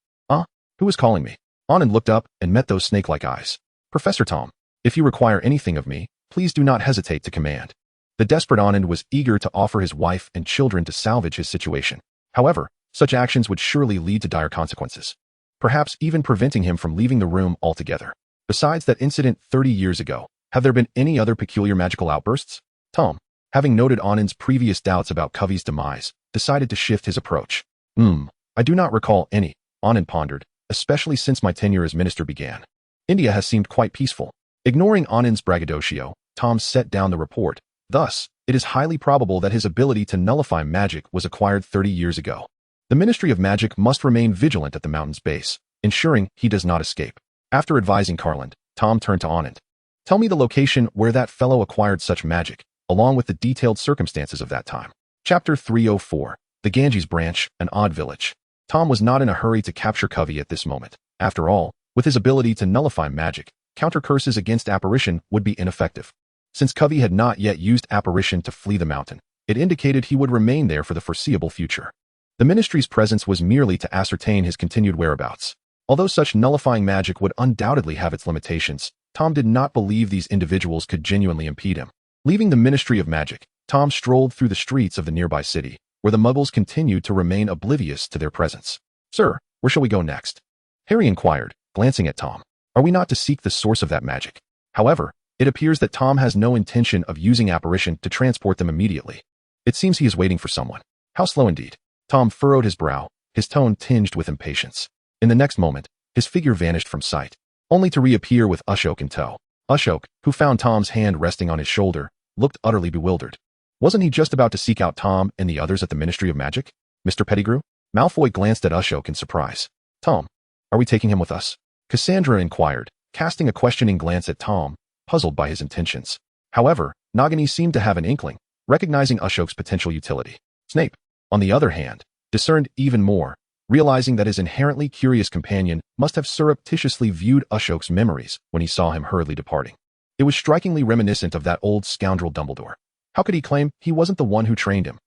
Who is calling me? Onan looked up and met those snake-like eyes. Professor Tom, if you require anything of me, please do not hesitate to command. The desperate Onan was eager to offer his wife and children to salvage his situation. However, such actions would surely lead to dire consequences, perhaps even preventing him from leaving the room altogether. Besides that incident 30 years ago, have there been any other peculiar magical outbursts? Tom, having noted Onan's previous doubts about Covey's demise, decided to shift his approach. I do not recall any, Onan pondered, especially since my tenure as minister began. India has seemed quite peaceful. Ignoring Onan's braggadocio, Tom set down the report. Thus, it is highly probable that his ability to nullify magic was acquired 30 years ago. The Ministry of Magic must remain vigilant at the mountain's base, ensuring he does not escape. After advising Carland, Tom turned to Onan. Tell me the location where that fellow acquired such magic, along with the detailed circumstances of that time. Chapter 304, The Ganges Branch, An Odd Village. Tom was not in a hurry to capture Covey at this moment. After all, with his ability to nullify magic, counter curses against apparition would be ineffective. Since Covey had not yet used apparition to flee the mountain, it indicated he would remain there for the foreseeable future. The ministry's presence was merely to ascertain his continued whereabouts. Although such nullifying magic would undoubtedly have its limitations, Tom did not believe these individuals could genuinely impede him. Leaving the Ministry of Magic, Tom strolled through the streets of the nearby city, where the Muggles continued to remain oblivious to their presence. "Sir, where shall we go next?" Harry inquired, glancing at Tom. "Are we not to seek the source of that magic?" However, it appears that Tom has no intention of using apparition to transport them immediately. It seems he is waiting for someone. How slow indeed. Tom furrowed his brow, his tone tinged with impatience. In the next moment, his figure vanished from sight, only to reappear with Ashok in tow. Ashok, who found Tom's hand resting on his shoulder, looked utterly bewildered. Wasn't he just about to seek out Tom and the others at the Ministry of Magic? Mr. Pettigrew? Malfoy glanced at Ashok in surprise. "Tom, are we taking him with us?" Cassandra inquired, casting a questioning glance at Tom, puzzled by his intentions. However, Nagini seemed to have an inkling, recognizing Ashok's potential utility. Snape, on the other hand, discerned even more, realizing that his inherently curious companion must have surreptitiously viewed Ashok's memories when he saw him hurriedly departing. It was strikingly reminiscent of that old scoundrel Dumbledore. How could he claim he wasn't the one who trained him?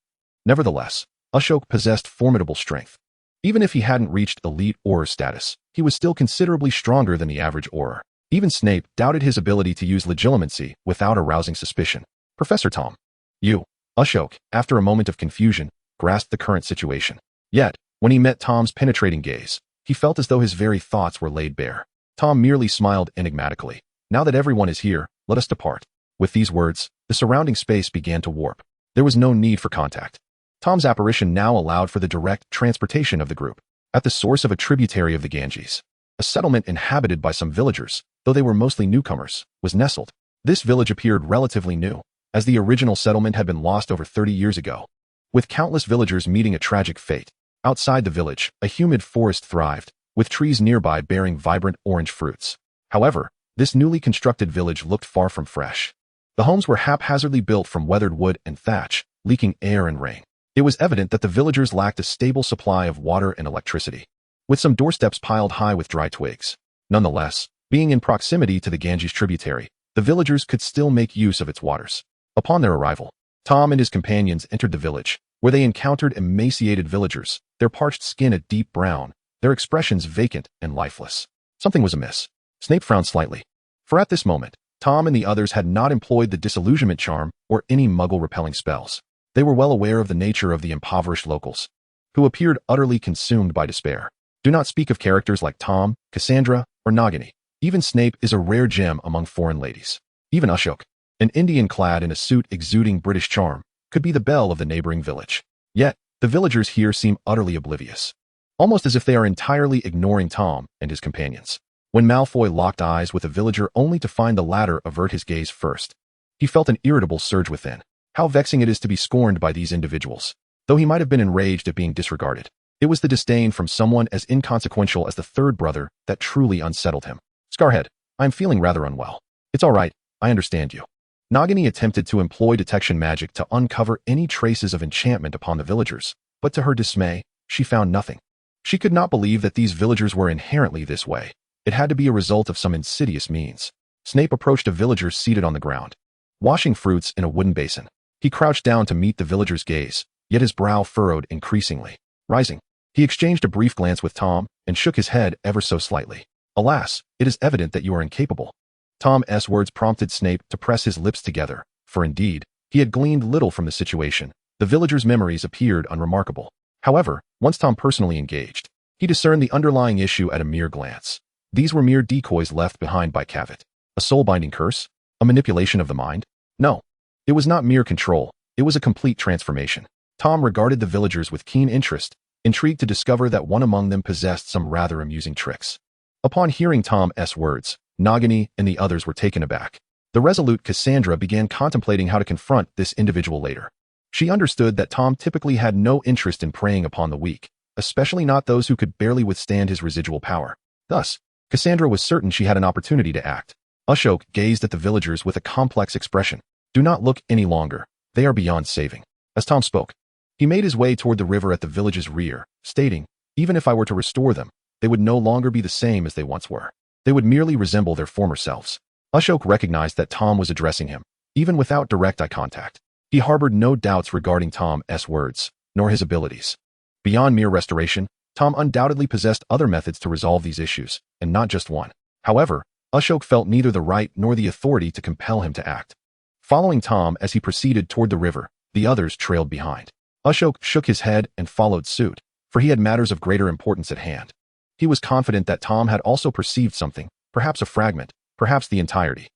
Nevertheless, Ashok possessed formidable strength. Even if he hadn't reached elite Auror status, he was still considerably stronger than the average Auror. Even Snape doubted his ability to use legilimency without arousing suspicion. "Professor Tom." "You." Ashok, after a moment of confusion, grasped the current situation. Yet, when he met Tom's penetrating gaze, he felt as though his very thoughts were laid bare. Tom merely smiled enigmatically. "Now that everyone is here, let us depart." With these words, the surrounding space began to warp. There was no need for contact. Tom's apparition now allowed for the direct transportation of the group. At the source of a tributary of the Ganges, a settlement inhabited by some villagers, though they were mostly newcomers, was nestled. This village appeared relatively new, as the original settlement had been lost over 30 years ago. With countless villagers meeting a tragic fate, outside the village, a humid forest thrived, with trees nearby bearing vibrant orange fruits. However, this newly constructed village looked far from fresh. The homes were haphazardly built from weathered wood and thatch, leaking air and rain. It was evident that the villagers lacked a stable supply of water and electricity, with some doorsteps piled high with dry twigs. Nonetheless, being in proximity to the Ganges tributary, the villagers could still make use of its waters. Upon their arrival, Tom and his companions entered the village, where they encountered emaciated villagers, their parched skin a deep brown, their expressions vacant and lifeless. Something was amiss. Snape frowned slightly, for at this moment, Tom and the others had not employed the disillusionment charm or any muggle-repelling spells. They were well aware of the nature of the impoverished locals, who appeared utterly consumed by despair. Do not speak of characters like Tom, Cassandra, or Nagini. Even Snape is a rare gem among foreign ladies. Even Ashok, an Indian clad in a suit exuding British charm, could be the belle of the neighboring village. Yet, the villagers here seem utterly oblivious, almost as if they are entirely ignoring Tom and his companions. When Malfoy locked eyes with a villager only to find the latter avert his gaze first, he felt an irritable surge within. How vexing it is to be scorned by these individuals. Though he might have been enraged at being disregarded, it was the disdain from someone as inconsequential as the third brother that truly unsettled him. "Scarhead, I am feeling rather unwell." "It's all right, I understand you." Nagini attempted to employ detection magic to uncover any traces of enchantment upon the villagers, but to her dismay, she found nothing. She could not believe that these villagers were inherently this way. It had to be a result of some insidious means. Snape approached a villager seated on the ground, washing fruits in a wooden basin. He crouched down to meet the villager's gaze, yet his brow furrowed increasingly. Rising, he exchanged a brief glance with Tom and shook his head ever so slightly. "Alas, it is evident that you are incapable." Tom's words prompted Snape to press his lips together, for indeed, he had gleaned little from the situation. The villagers' memories appeared unremarkable. However, once Tom personally engaged, he discerned the underlying issue at a mere glance. These were mere decoys left behind by Cavett. A soul-binding curse? A manipulation of the mind? No. It was not mere control, it was a complete transformation. Tom regarded the villagers with keen interest, intrigued to discover that one among them possessed some rather amusing tricks. Upon hearing Tom's words, Nagini and the others were taken aback. The resolute Cassandra began contemplating how to confront this individual later. She understood that Tom typically had no interest in preying upon the weak, especially not those who could barely withstand his residual power. Thus, Cassandra was certain she had an opportunity to act. Ashok gazed at the villagers with a complex expression. "Do not look any longer, they are beyond saving." As Tom spoke, he made his way toward the river at the village's rear, stating, "Even if I were to restore them, they would no longer be the same as they once were. They would merely resemble their former selves." Ashok recognized that Tom was addressing him, even without direct eye contact. He harbored no doubts regarding Tom's words, nor his abilities. Beyond mere restoration, Tom undoubtedly possessed other methods to resolve these issues, and not just one. However, Ashok felt neither the right nor the authority to compel him to act. Following Tom as he proceeded toward the river, the others trailed behind. Ashok shook his head and followed suit, for he had matters of greater importance at hand. He was confident that Tom had also perceived something, perhaps a fragment, perhaps the entirety.